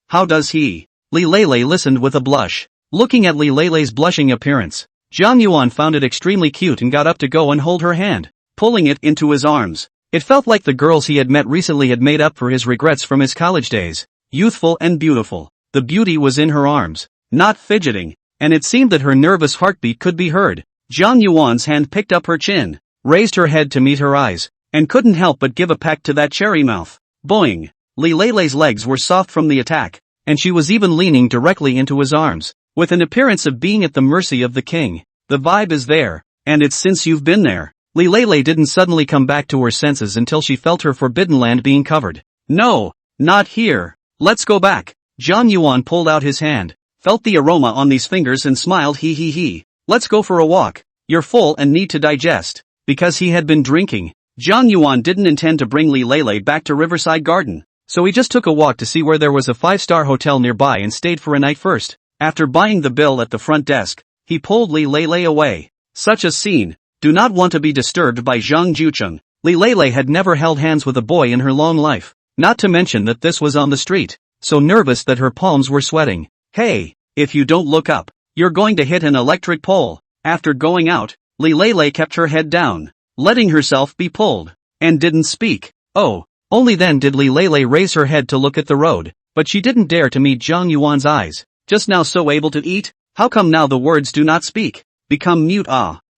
Speaker 1: How does he? Lilele listened with a blush. Looking at Lilele's blushing appearance, Zhang Yuan found it extremely cute and got up to go and hold her hand, pulling it into his arms. It felt like the girls he had met recently had made up for his regrets from his college days. Youthful and beautiful. The beauty was in her arms, not fidgeting, and it seemed that her nervous heartbeat could be heard. Zhang Yuan's hand picked up her chin, raised her head to meet her eyes, and couldn't help but give a peck to that cherry mouth. Boing! Lilele's legs were soft from the attack, and she was even leaning directly into his arms, with an appearance of being at the mercy of the king. The vibe is there, and it's since you've been there. Lilele didn't suddenly come back to her senses until she felt her forbidden land being covered. No, not here. Let's go back. Zhang Yuan pulled out his hand, felt the aroma on these fingers and smiled. Let's go for a walk. You're full and need to digest. Because he had been drinking, Zhang Yuan didn't intend to bring Lilele back to Riverside Garden, so he just took a walk to see where there was a 5-star hotel nearby and stayed for a night first. After buying the bill at the front desk, he pulled Lilele away. Such a scene. Do not want to be disturbed by Zhang Jucheng. Lilele had never held hands with a boy in her long life, not to mention that this was on the street, so nervous that her palms were sweating. Hey, if you don't look up, you're going to hit an electric pole. After going out, Lilele kept her head down, letting herself be pulled, and didn't speak. Oh, only then did Lilele raise her head to look at the road, but she didn't dare to meet Zhang Yuan's eyes. Just now so able to eat? How come now the words do not speak? Become mute.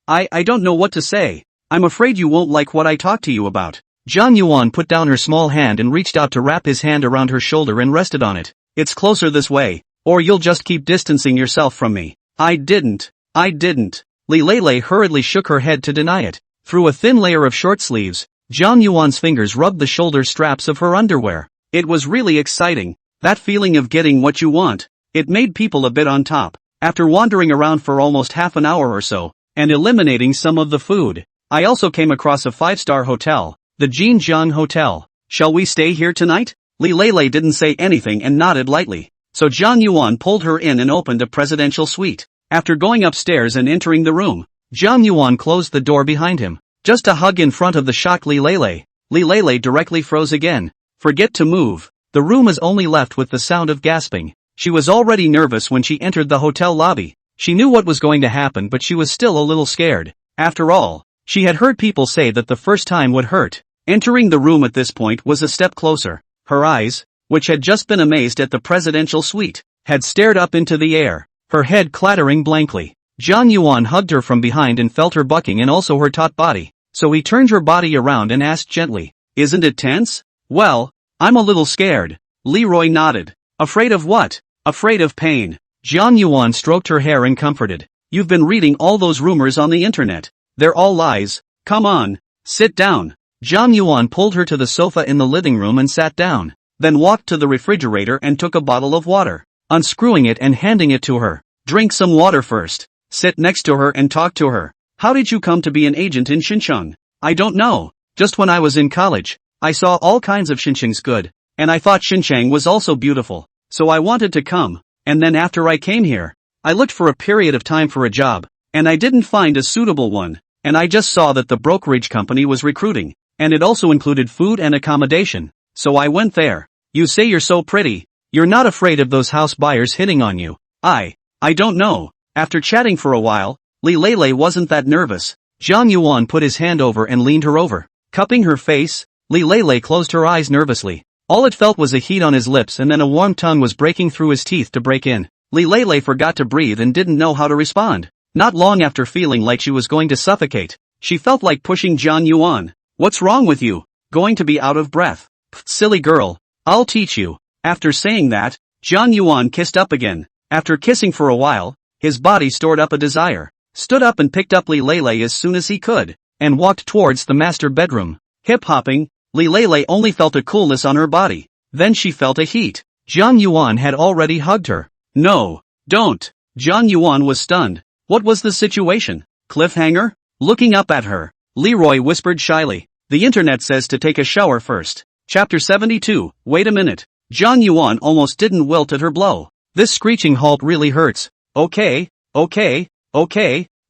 Speaker 1: I don't know what to say. I'm afraid you won't like what I talk to you about. Zhang Yuan put down her small hand and reached out to wrap his hand around her shoulder and rested on it. It's closer this way, or you'll just keep distancing yourself from me. I didn't. Lilele hurriedly shook her head to deny it. Through a thin layer of short sleeves, Zhang Yuan's fingers rubbed the shoulder straps of her underwear. It was really exciting. That feeling of getting what you want. It made people a bit on top. After wandering around for almost half an hour or so, and eliminating some of the food, I also came across a 5-star hotel, the Jinjiang Hotel. Shall we stay here tonight? Lilele didn't say anything and nodded lightly, so Zhang Yuan pulled her in and opened a presidential suite. After going upstairs and entering the room, Zhang Yuan closed the door behind him, just a hug in front of the shocked Lilele. Lilele directly froze again. Forget to move. The room is only left with the sound of gasping. She was already nervous when she entered the hotel lobby. She knew what was going to happen, but she was still a little scared. After all, she had heard people say that the first time would hurt. Entering the room at this point was a step closer. Her eyes, which had just been amazed at the presidential suite, had stared up into the air, her head clattering blankly. Zhang Yuan hugged her from behind and felt her bucking and also her taut body, so he turned her body around and asked gently, "Isn't it tense?" "Well, I'm a little scared." Leroy nodded. "Afraid of what?" "Afraid of pain." Zhang Yuan stroked her hair and comforted. "You've been reading all those rumors on the internet. They're all lies. Come on, sit down." Zhang Yuan pulled her to the sofa in the living room and sat down, then walked to the refrigerator and took a bottle of water, unscrewing it and handing it to her. "Drink some water first. Sit next to her and talk to her. How did you come to be an agent in Xinjiang?" "I don't know. Just when I was in college, I saw all kinds of Xinjiang's good, and I thought Xinjiang was also beautiful, so I wanted to come. And then after I came here, I looked for a period of time for a job, and I didn't find a suitable one, and I just saw that the brokerage company was recruiting, and it also included food and accommodation, so I went there." "You say you're so pretty. You're not afraid of those house buyers hitting on you?" I don't know." After chatting for a while, Lilele wasn't that nervous. Zhang Yuan put his hand over and leaned her over, cupping her face. Lilele closed her eyes nervously. All it felt was a heat on his lips, and then a warm tongue was breaking through his teeth to break in. Lilele forgot to breathe and didn't know how to respond. Not long after feeling like she was going to suffocate, she felt like pushing Zhang Yuan. "What's wrong with you? Going to be out of breath? Silly girl. I'll teach you." After saying that, Zhang Yuan kissed up again. After kissing for a while, his body stored up a desire, stood up and picked up Lilele as soon as he could, and walked towards the master bedroom. Hip-hopping, Lilele only felt a coolness on her body. Then she felt a heat. Zhang Yuan had already hugged her. "No, Don't. John Yuan was stunned. What was the situation? Cliffhanger? Looking up at her, Leroy whispered shyly. The internet says to take a shower first. Chapter 72, wait a minute. John Yuan almost didn't wilt at her blow. This screeching halt really hurts. Okay,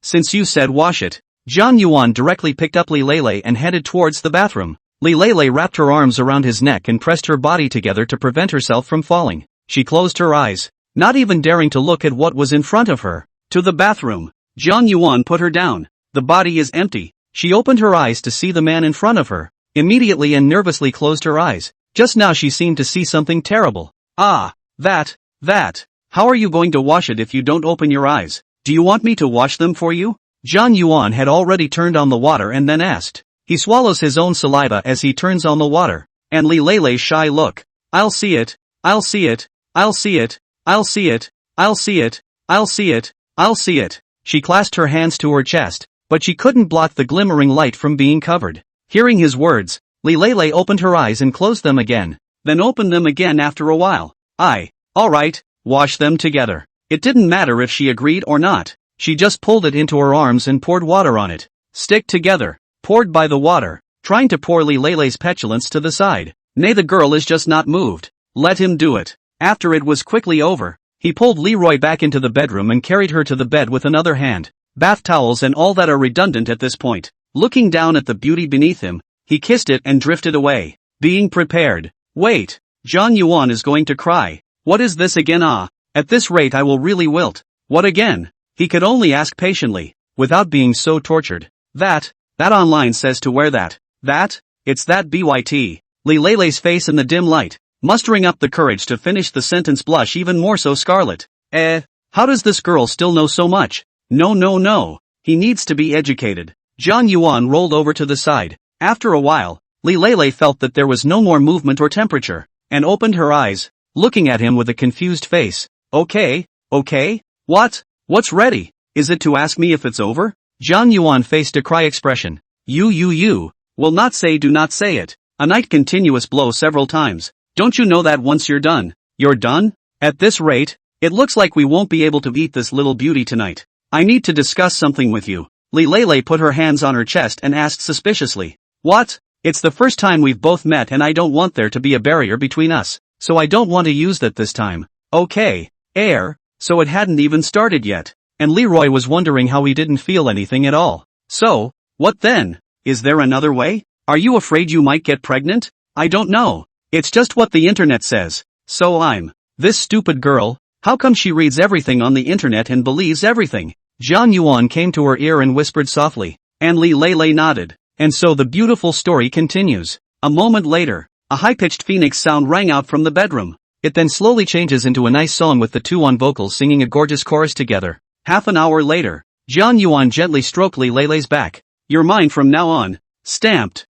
Speaker 1: since you said wash it. John Yuan directly picked up Li Lele and headed towards the bathroom. Li Lele wrapped her arms around his neck and pressed her body together to prevent herself from falling. She closed her eyes, not even daring to look at what was in front of her. To the bathroom. John Yuan put her down. The body is empty. She opened her eyes to see the man in front of her, immediately and nervously closed her eyes. Just now she seemed to see something terrible. Ah, that. How are you going to wash it if you don't open your eyes? Do you want me to wash them for you? John Yuan had already turned on the water and then asked. He swallows his own saliva as he turns on the water. And Li Lele's shy look. I'll see it. She clasped her hands to her chest, but she couldn't block the glimmering light from being covered. Hearing his words, Li Lele opened her eyes and closed them again, then opened them again after a while. Alright, wash them together. It didn't matter if she agreed or not. She just pulled it into her arms and poured water on it. Stick together. Poured by the water, trying to pour Li Lele's petulance to the side. Nay, the girl is just not moved. Let him do it. After it was quickly over, he pulled Leroy back into the bedroom and carried her to the bed with another hand. Bath towels and all that are redundant at this point. Looking down at the beauty beneath him, he kissed it and drifted away. Being prepared. Wait. John Yuan is going to cry. What is this again? At this rate I will really wilt. What again? He could only ask patiently, without being so tortured. That online says to wear that. It's that BYT. Li Lele's face in the dim light, mustering up the courage to finish the sentence, blush even more so scarlet. How does this girl still know so much? No. He needs to be educated. John Yuan rolled over to the side. After a while, Li Lele felt that there was no more movement or temperature, and opened her eyes, looking at him with a confused face. Okay. What's ready? Is it to ask me if it's over? John Yuan faced a cry expression. You. Will not say, do not say it. A night continuous blow several times. Don't you know that once you're done, you're done? At this rate, it looks like we won't be able to eat this little beauty tonight. I need to discuss something with you. Li Lele put her hands on her chest and asked suspiciously. What? It's the first time we've both met and I don't want there to be a barrier between us, so I don't want to use that this time. Okay. So it hadn't even started yet. And Leroy was wondering how he didn't feel anything at all. So, what then? Is there another way? Are you afraid you might get pregnant? I don't know. It's just what the internet says. So this stupid girl, how come she reads everything on the internet and believes everything? John Yuan came to her ear and whispered softly, and Li Lele nodded. And so the beautiful story continues. A moment later, a high-pitched phoenix sound rang out from the bedroom. It then slowly changes into a nice song with the two on vocals singing a gorgeous chorus together. Half an hour later, John Yuan gently stroked Li Lele's back. You're mine from now on. Stamped.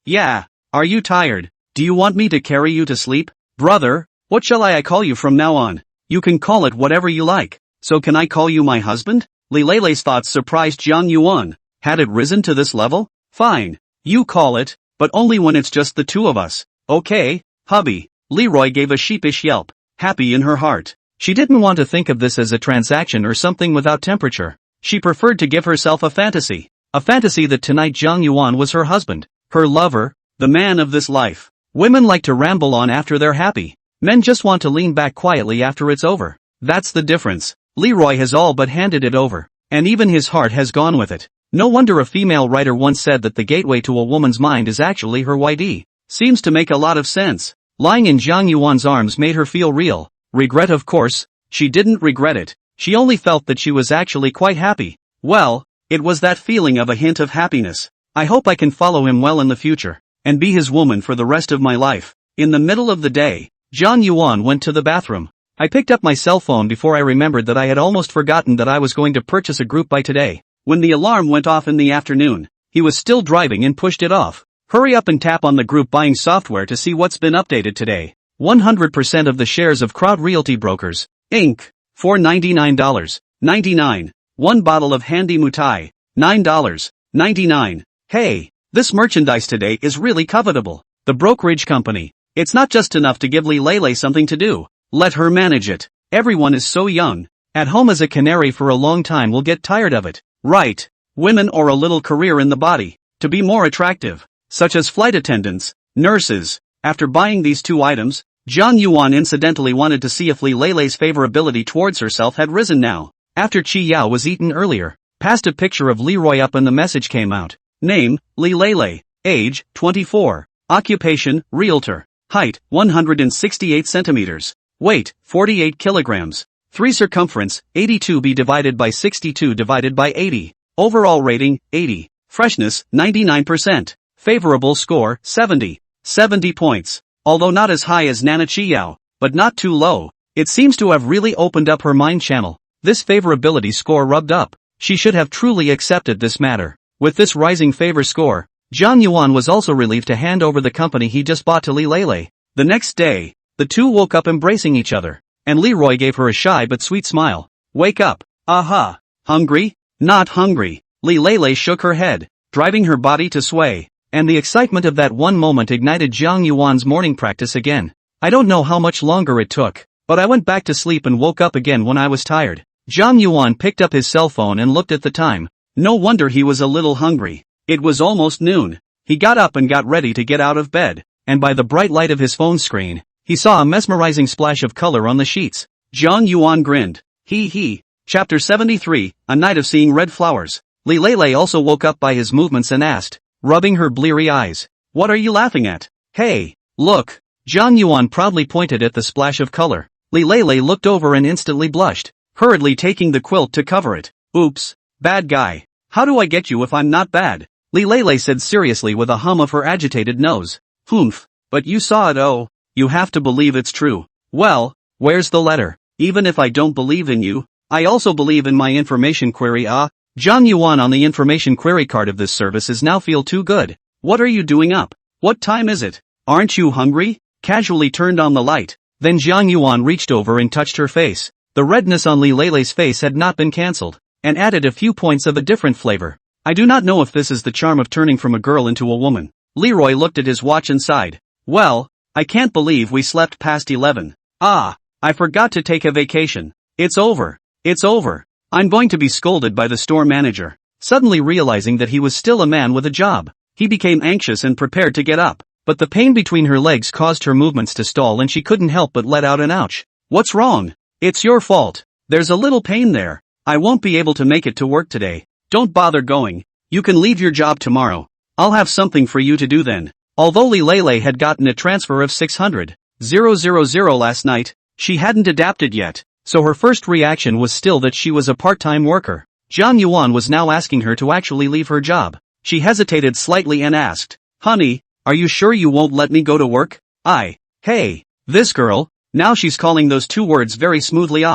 Speaker 1: Yeah. Are you tired? Do you want me to carry you to sleep? Brother, what shall I call you from now on? You can call it whatever you like. So can I call you my husband? Li Lele's thoughts surprised John Yuan. Had it risen to this level? Fine. You call it, but only when it's just the two of us. Okay, hubby. Leroy gave a sheepish yelp, happy in her heart. She didn't want to think of this as a transaction or something without temperature. She preferred to give herself a fantasy that tonight John Yuan was her husband, her lover, the man of this life. Women like to ramble on after they're happy. Men just want to lean back quietly after it's over. That's the difference. Leroy has all but handed it over, and even his heart has gone with it. No wonder a female writer once said that the gateway to a woman's mind is actually her YD. Seems to make a lot of sense. Lying in John Yuan's arms made her feel real. Regret, of course. She didn't regret it. She only felt that she was actually quite happy. Well, it was that feeling of a hint of happiness. I hope I can follow him well in the future, and be his woman for the rest of my life. In the middle of the day, John Yuan went to the bathroom. I picked up my cell phone before I remembered that I had almost forgotten that I was going to purchase a group buy today. When the alarm went off in the afternoon, he was still driving and pushed it off. Hurry up and tap on the group buying software to see what's been updated today. 100% of the shares of Crowd Realty Brokers, Inc. for $99.99. One bottle of Handy Mutai, $9.99. Hey, this merchandise today is really covetable. The brokerage company. It's not just enough to give Li Lele something to do. Let her manage it. Everyone is so young. At home as a canary for a long time will get tired of it. Right. Women or a little career in the body. To be more attractive. Such as flight attendants, nurses. After buying these two items, Jiang Yuan incidentally wanted to see if Li Leilei's favorability towards herself had risen now. After Qi Yao was eaten earlier, passed a picture of Leroy up and the message came out. Name, Li Leilei. Age, 24. Occupation, realtor. Height, 168 centimeters. Weight, 48 kilograms. 3 circumference, 82b divided by 62 divided by 80. Overall rating, 80. Freshness, 99%. Favorable score, 70. 70 points. Although not as high as Nana Qiyao, but not too low. It seems to have really opened up her mind channel. This favorability score rubbed up. She should have truly accepted this matter. With this rising favor score, Jiang Yuan was also relieved to hand over the company he just bought to Li Leilei. The next day, the two woke up embracing each other, and Leroy gave her a shy but sweet smile. Wake up. Aha. Hungry? Not hungry. Li Leilei shook her head, driving her body to sway, and the excitement of that one moment ignited Jiang Yuan's morning practice again. I don't know how much longer it took, but I went back to sleep and woke up again when I was tired. Jiang Yuan picked up his cell phone and looked at the time. No wonder he was a little hungry. It was almost noon. He got up and got ready to get out of bed, and by the bright light of his phone screen, he saw a mesmerizing splash of color on the sheets. Jiang Yuan grinned. He. Chapter 73, A Night of Seeing Red Flowers. Li Leilei also woke up by his movements and asked, rubbing her bleary eyes. What are you laughing at? Hey, look. Jiang Yuan proudly pointed at the splash of color. Li Leilei looked over and instantly blushed, hurriedly taking the quilt to cover it. Oops, bad guy. How do I get you if I'm not bad? Li Leilei said seriously with a hum of her agitated nose. Humph, but you saw it. Oh, you have to believe it's true. Well, where's the letter? Even if I don't believe in you, I also believe in my information query. Jiang Yuan on the information query card of this service is now feel too good. What are you doing up? What time is it? Aren't you hungry? Casually turned on the light. Then Jiang Yuan reached over and touched her face. The redness on Li Leilei's face had not been cancelled, and added a few points of a different flavor. I do not know if this is the charm of turning from a girl into a woman. Leroy looked at his watch and sighed. Well, I can't believe we slept past 11. I forgot to take a vacation. It's over. It's over. I'm going to be scolded by the store manager. Suddenly realizing that he was still a man with a job, he became anxious and prepared to get up. But the pain between her legs caused her movements to stall and she couldn't help but let out an ouch. What's wrong? It's your fault. There's a little pain there. I won't be able to make it to work today. Don't bother going. You can leave your job tomorrow. I'll have something for you to do then. Although Li Leilei had gotten a transfer of 600,000 last night, she hadn't adapted yet, so her first reaction was still that she was a part-time worker. Jiang Yuan was now asking her to actually leave her job. She hesitated slightly and asked, Honey, are you sure you won't let me go to work? Hey, this girl, now she's calling those two words very smoothly.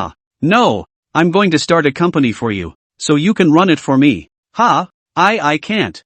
Speaker 1: No, I'm going to start a company for you, so you can run it for me. I can't.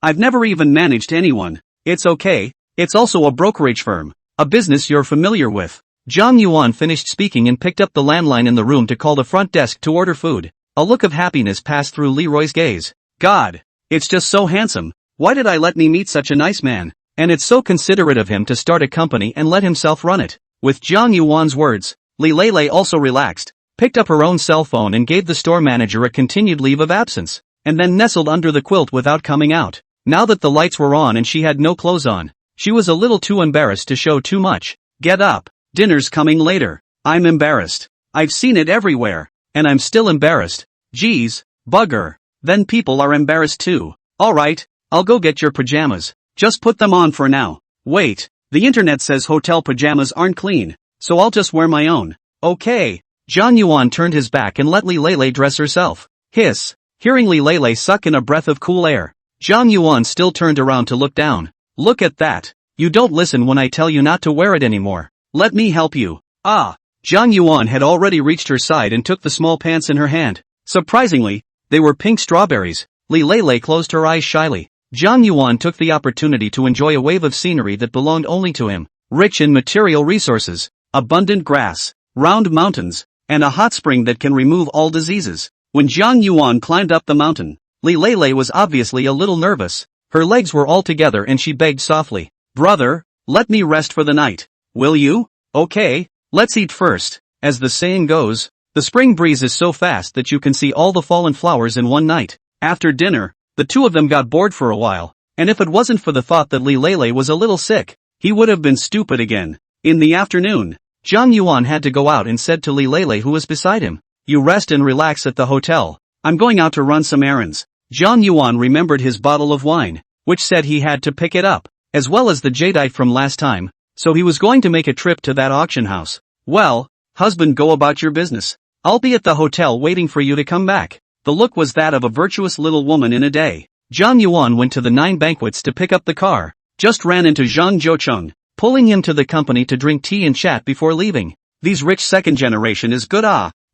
Speaker 1: I've never even managed anyone. It's okay, it's also a brokerage firm, a business you're familiar with. Jiang Yuan finished speaking and picked up the landline in the room to call the front desk to order food. A look of happiness passed through Leroy's gaze. God, it's just so handsome. Why did I let me meet such a nice man? And it's so considerate of him to start a company and let himself run it. With Jiang Yuan's words, Li Leilei also relaxed, picked up her own cell phone and gave the store manager a continued leave of absence, and then nestled under the quilt without coming out. Now that the lights were on and she had no clothes on, she was a little too embarrassed to show too much. Get up, dinner's coming later. I'm embarrassed. I've seen it everywhere, and I'm still embarrassed. Geez, bugger. Then people are embarrassed too. Alright, I'll go get your pajamas. Just put them on for now. Wait, the internet says hotel pajamas aren't clean, so I'll just wear my own. Okay. Jiang Yuan turned his back and let Li Leilei dress herself. Hiss. Hearing Li Leilei suck in a breath of cool air, Jiang Yuan still turned around to look down. Look at that. You don't listen when I tell you not to wear it anymore. Let me help you. Jiang Yuan had already reached her side and took the small pants in her hand. Surprisingly, they were pink strawberries. Li Leilei closed her eyes shyly. Jiang Yuan took the opportunity to enjoy a wave of scenery that belonged only to him. Rich in material resources, abundant grass, round mountains, and a hot spring that can remove all diseases. When Jiang Yuan climbed up the mountain, Li Leilei was obviously a little nervous. Her legs were all together and she begged softly, Brother, let me rest for the night. Will you? Okay, Let's eat first. As the saying goes, the spring breeze is so fast that you can see all the fallen flowers in one night. After dinner, the two of them got bored for a while, and if it wasn't for the thought that Li Lele was a little sick, he would have been stupid again. In the afternoon, Zhang Yuan had to go out and said to Li Lele, who was beside him, "You rest and relax at the hotel. I'm going out to run some errands." Zhang Yuan remembered his bottle of wine, which said he had to pick it up, as well as the jadeite from last time, so he was going to make a trip to that auction house. "Well, husband, go about your business. I'll be at the hotel waiting for you to come back." The look was that of a virtuous little woman in a day. Zhang Yuan went to the 9 banquets to pick up the car, just ran into Zhang Zhoucheng, pulling him to the company to drink tea and chat before leaving. These rich second generation is good.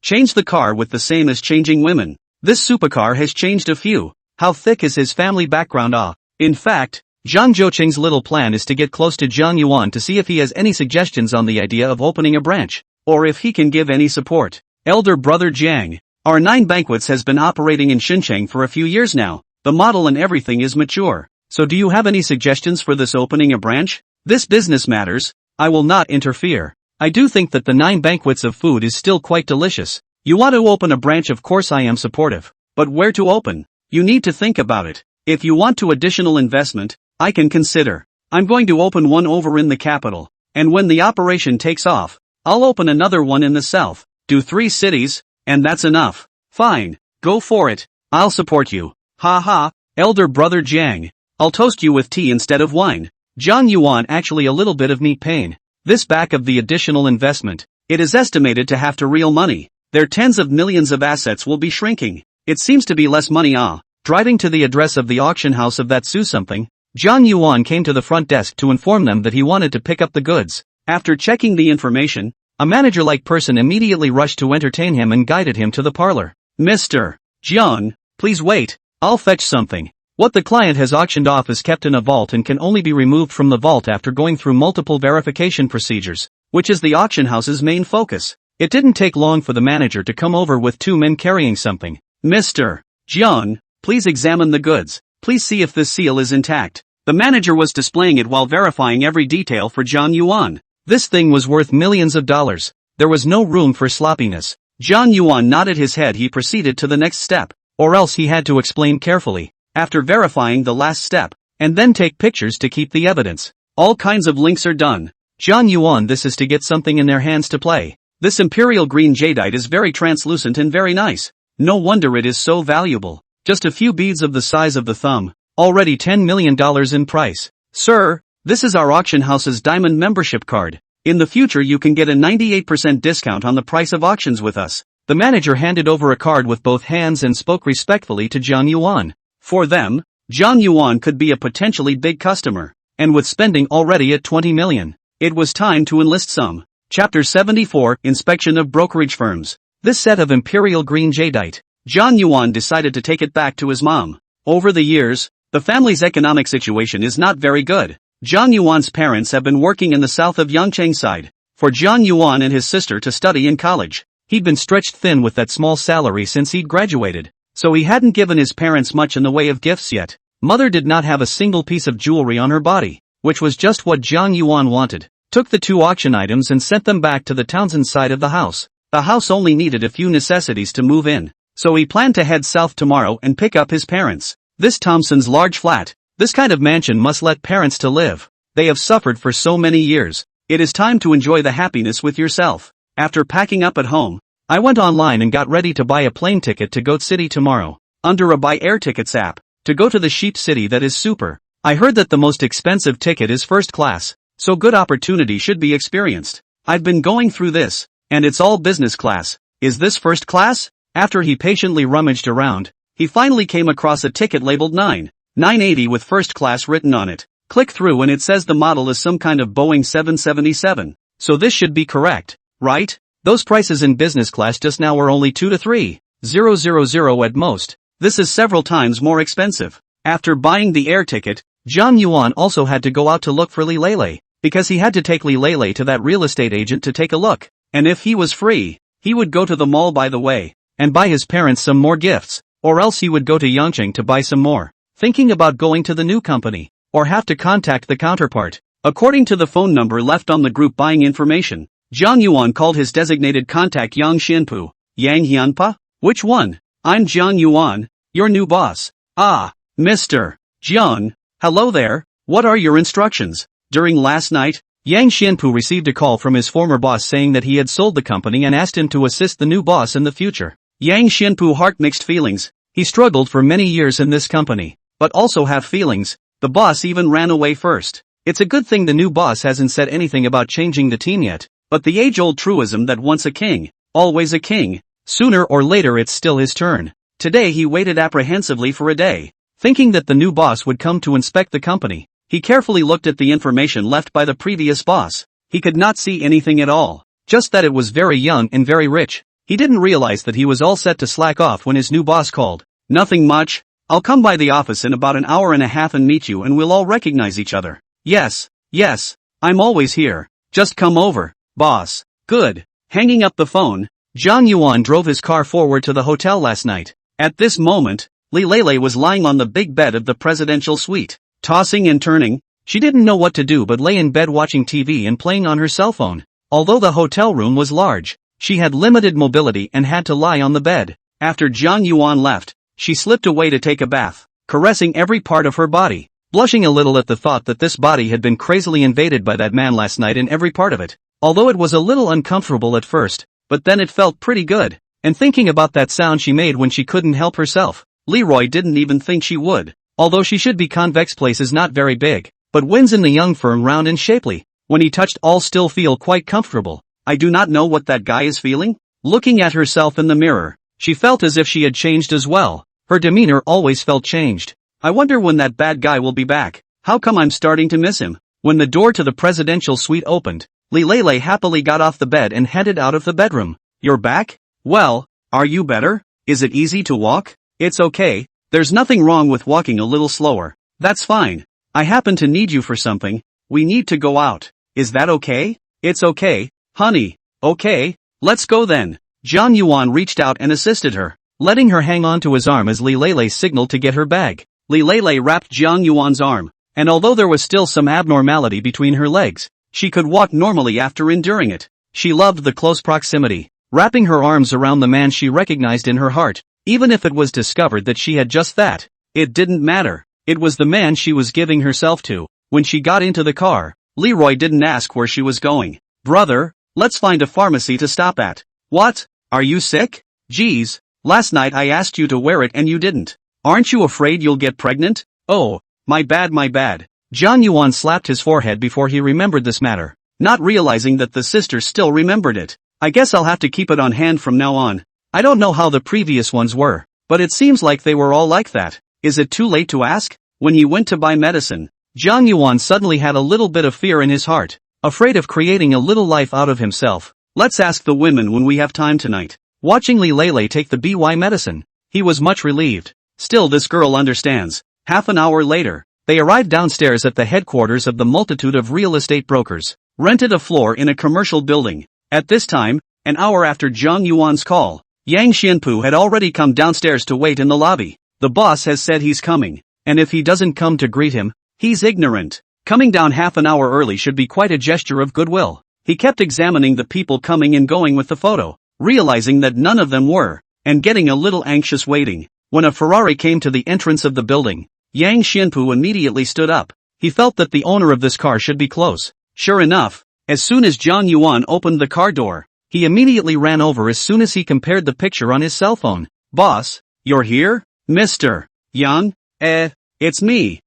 Speaker 1: Change the car with the same as changing women. This supercar has changed a few. How thick is his family background? In fact, Zhang Zhoucheng's little plan is to get close to Zhang Yuan to see if he has any suggestions on the idea of opening a branch, or if he can give any support. Elder brother Jiang, our 9 banquets has been operating in Xincheng for a few years now. The model and everything is mature. So do you have any suggestions for this opening a branch? This business matters. I will not interfere. I do think that the 9 banquets of food is still quite delicious. You want to open a branch, of course I am supportive. But where to open? You need to think about it. If you want to additional investment, I can consider. I'm going to open one over in the capital. And when the operation takes off, I'll open another one in the south. Do 3 cities, and that's enough. Fine, go for it. I'll support you. Ha ha, elder brother Jiang. I'll toast you with tea instead of wine. Zhang Yuan actually a little bit of meat pain. This back of the additional investment. It is estimated to have to real money. Their tens of millions of assets will be shrinking. It seems to be less money. Driving to the address of the auction house of that Su something, Zhang Yuan came to the front desk to inform them that he wanted to pick up the goods. After checking the information, a manager-like person immediately rushed to entertain him and guided him to the parlor. "Mr. Jiang, please wait, I'll fetch something." What the client has auctioned off is kept in a vault and can only be removed from the vault after going through multiple verification procedures, which is the auction house's main focus. It didn't take long for the manager to come over with 2 men carrying something. "Mr. Jiang, please examine the goods. Please see if this seal is intact." The manager was displaying it while verifying every detail for Zhang Yuan. This thing was worth millions of dollars. There was no room for sloppiness. Zhang Yuan nodded his head. He proceeded to the next step, or else he had to explain carefully, after verifying the last step, and then take pictures to keep the evidence. All kinds of links are done. Zhang Yuan, this is to get something in their hands to play. This imperial green jadeite is very translucent and very nice. No wonder it is so valuable. Just a few beads of the size of the thumb, already $10 million in price. "Sir, this is our auction house's diamond membership card. In the future you can get a 98% discount on the price of auctions with us." The manager handed over a card with both hands and spoke respectfully to Zhang Yuan. For them, Zhang Yuan could be a potentially big customer, and with spending already at 20 million, it was time to enlist some. Chapter 74, Inspection of Brokerage Firms. This set of imperial green jadeite, Zhang Yuan decided to take it back to his mom. Over the years, the family's economic situation is not very good. Zhang Yuan's parents have been working in the south of Yangcheng side, for Zhang Yuan and his sister to study in college. He'd been stretched thin with that small salary since he'd graduated, so he hadn't given his parents much in the way of gifts yet. Mother did not have a single piece of jewelry on her body, which was just what Zhang Yuan wanted. Took the 2 auction items and sent them back to the Townsend side of the house. The house only needed a few necessities to move in, so he planned to head south tomorrow and pick up his parents. This Thompson's large flat. This kind of mansion must let parents to live. They have suffered for so many years. It is time to enjoy the happiness with yourself. After packing up at home, I went online and got ready to buy a plane ticket to Goat City tomorrow, under a buy air tickets app, to go to the sheep city that is super. I heard that the most expensive ticket is first class, so good opportunity should be experienced. I've been going through this, and it's all business class. Is this first class? After he patiently rummaged around, he finally came across a ticket labeled 980 with first class written on it. Click through and it says the model is some kind of Boeing 777. So this should be correct, right? Those prices in business class just now were only 2 to 3,000 at most. This is several times more expensive. After buying the air ticket, Zhang Yuan also had to go out to look for Li Lele, because he had to take Li Lele to that real estate agent to take a look. And if he was free, he would go to the mall by the way, and buy his parents some more gifts, or else he would go to Yangcheng to buy some more. Thinking about going to the new company, or have to contact the counterpart. According to the phone number left on the group buying information, Jiang Yuan called his designated contact Yang Xianpu. Yang Hyunpa? Which one? I'm Jiang Yuan, your new boss. Ah, Mr. Jiang. Hello there, what are your instructions? During last night, Yang Xianpu received a call from his former boss saying that he had sold the company and asked him to assist the new boss in the future. Yang Xianpu heart mixed feelings. He struggled for many years in this company, but also have feelings. The boss even ran away first. It's a good thing the new boss hasn't said anything about changing the team yet, but the age-old truism that once a king, always a king, sooner or later it's still his turn. Today he waited apprehensively for a day, thinking that the new boss would come to inspect the company. He carefully looked at the information left by the previous boss. He could not see anything at all, just that it was very young and very rich. He didn't realize that he was all set to slack off when his new boss called. Nothing much. I'll come by the office in about an hour and a half and meet you and we'll all recognize each other. Yes, I'm always here. Just come over, boss. Good. Hanging up the phone, Jiang Yuan drove his car forward to the hotel last night. At this moment, Li Lei was lying on the big bed of the presidential suite. Tossing and turning, she didn't know what to do but lay in bed watching TV and playing on her cell phone. Although the hotel room was large, she had limited mobility and had to lie on the bed. After Jiang Yuan left, she slipped away to take a bath, caressing every part of her body, blushing a little at the thought that this body had been crazily invaded by that man last night in every part of it. Although it was a little uncomfortable at first, but then it felt pretty good. And thinking about that sound she made when she couldn't help herself, Leroy didn't even think she would. Although she should be convex place is not very big, but wins in the young firm round and shapely. When he touched all still feel quite comfortable. I do not know what that guy is feeling. Looking at herself in the mirror, she felt as if she had changed as well. Her demeanor always felt changed. I wonder when that bad guy will be back. How come I'm starting to miss him? When the door to the presidential suite opened, Li Lei happily got off the bed and headed out of the bedroom. You're back? Well, are you better? Is it easy to walk? It's okay. There's nothing wrong with walking a little slower. That's fine. I happen to need you for something. We need to go out. Is that okay? It's okay, honey. Okay, let's go then. Jiang Yuan reached out and assisted her, letting her hang on to his arm as Li Lei signaled to get her bag. Li Lei wrapped Jiang Yuan's arm, and although there was still some abnormality between her legs, she could walk normally after enduring it. She loved the close proximity, wrapping her arms around the man she recognized in her heart. Even if it was discovered that she had just that, it didn't matter. It was the man she was giving herself to. When she got into the car, Leroy didn't ask where she was going. Brother, let's find a pharmacy to stop at. What? Are you sick? Geez, last night I asked you to wear it and you didn't. Aren't you afraid you'll get pregnant? Oh, my bad. Jiang Yuan slapped his forehead before he remembered this matter, not realizing that the sister still remembered it. I guess I'll have to keep it on hand from now on. I don't know how the previous ones were, but it seems like they were all like that. Is it too late to ask? When he went to buy medicine, Jiang Yuan suddenly had a little bit of fear in his heart, afraid of creating a little life out of himself. Let's ask the women when we have time tonight. Watching Li Lei take the BY medicine, he was much relieved. Still, this girl understands. Half an hour later, they arrived downstairs at the headquarters of the multitude of real estate brokers, rented a floor in a commercial building. At this time, an hour after Jiang Yuan's call, Yang Xianpu had already come downstairs to wait in the lobby. The boss has said he's coming, and if he doesn't come to greet him, he's ignorant. Coming down half an hour early should be quite a gesture of goodwill. He kept examining the people coming and going with the photo, realizing that none of them were, and getting a little anxious waiting. When a Ferrari came to the entrance of the building, Yang Xianpu immediately stood up. He felt that the owner of this car should be close. Sure enough, as soon as Jiang Yuan opened the car door, he immediately ran over as soon as he compared the picture on his cell phone. Boss, you're here? Mr. Yang? It's me.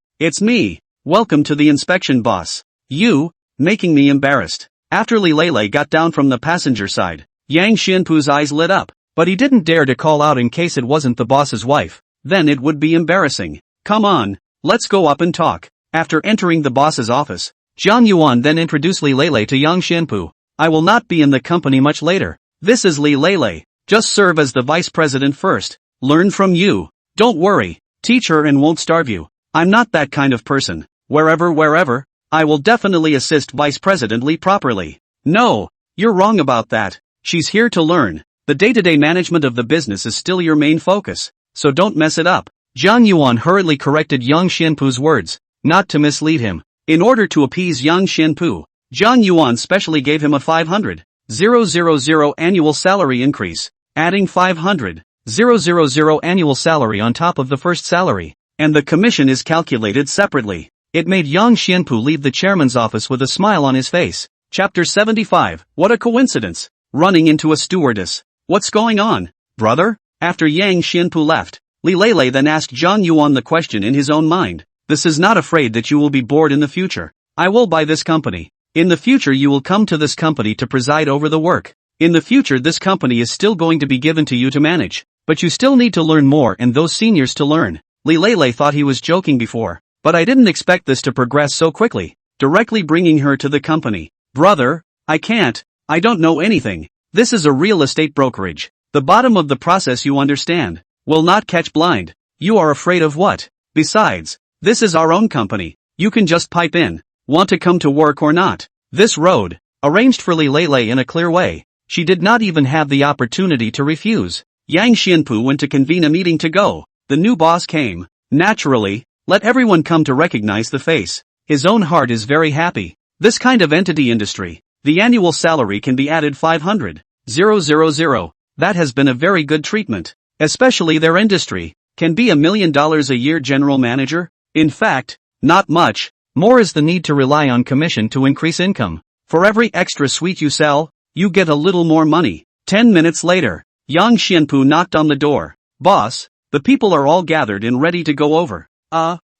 Speaker 1: Welcome to the inspection, boss. You, making me embarrassed. After Li Lei got down from the passenger side, Yang Xianpu's eyes lit up, but he didn't dare to call out in case it wasn't the boss's wife. Then it would be embarrassing. Come on, let's go up and talk. After entering the boss's office, Jiang Yuan then introduced Li Lei to Yang Xianpu. I will not be in the company much later. This is Li Lei. Just serve as the vice president first. Learn from you. Don't worry. Teach her and won't starve you. I'm not that kind of person. Wherever, I will definitely assist Vice President Li properly. No, you're wrong about that. She's here to learn. The day-to-day management of the business is still your main focus, so don't mess it up. Jiang Yuan hurriedly corrected Yang Xianpu's words, not to mislead him. In order to appease Yang Xianpu, Jiang Yuan specially gave him a 500 000 annual salary increase, adding 500,000 annual salary on top of the first salary, and the commission is calculated separately. It made Yang Xianpu leave the chairman's office with a smile on his face. Chapter 75. What a coincidence. Running into a stewardess. What's going on, brother? After Yang Xianpu left, Li Lei then asked Zhang Yuan the question in his own mind. This is not afraid that you will be bored in the future. I will buy this company. In the future you will come to this company to preside over the work. In the future this company is still going to be given to you to manage. But you still need to learn more and those seniors to learn. Li Lei thought he was joking before. But I didn't expect this to progress so quickly. Directly bringing her to the company. Brother, I can't. I don't know anything. This is a real estate brokerage. The bottom of the process you understand. Will not catch blind. You are afraid of what? Besides, this is our own company. You can just pipe in. Want to come to work or not? This road, arranged for Li Lei in a clear way. She did not even have the opportunity to refuse. Yang Xianpu went to convene a meeting to go. The new boss came. Naturally, let everyone come to recognize the face. His own heart is very happy. This kind of entity industry, the annual salary can be added 500,000. That has been a very good treatment. Especially their industry, can be $1 million a year general manager? In fact, not much. More is the need to rely on commission to increase income. For every extra sweet you sell, you get a little more money. 10 minutes later, Yang Xianpu knocked on the door. Boss, the people are all gathered and ready to go over.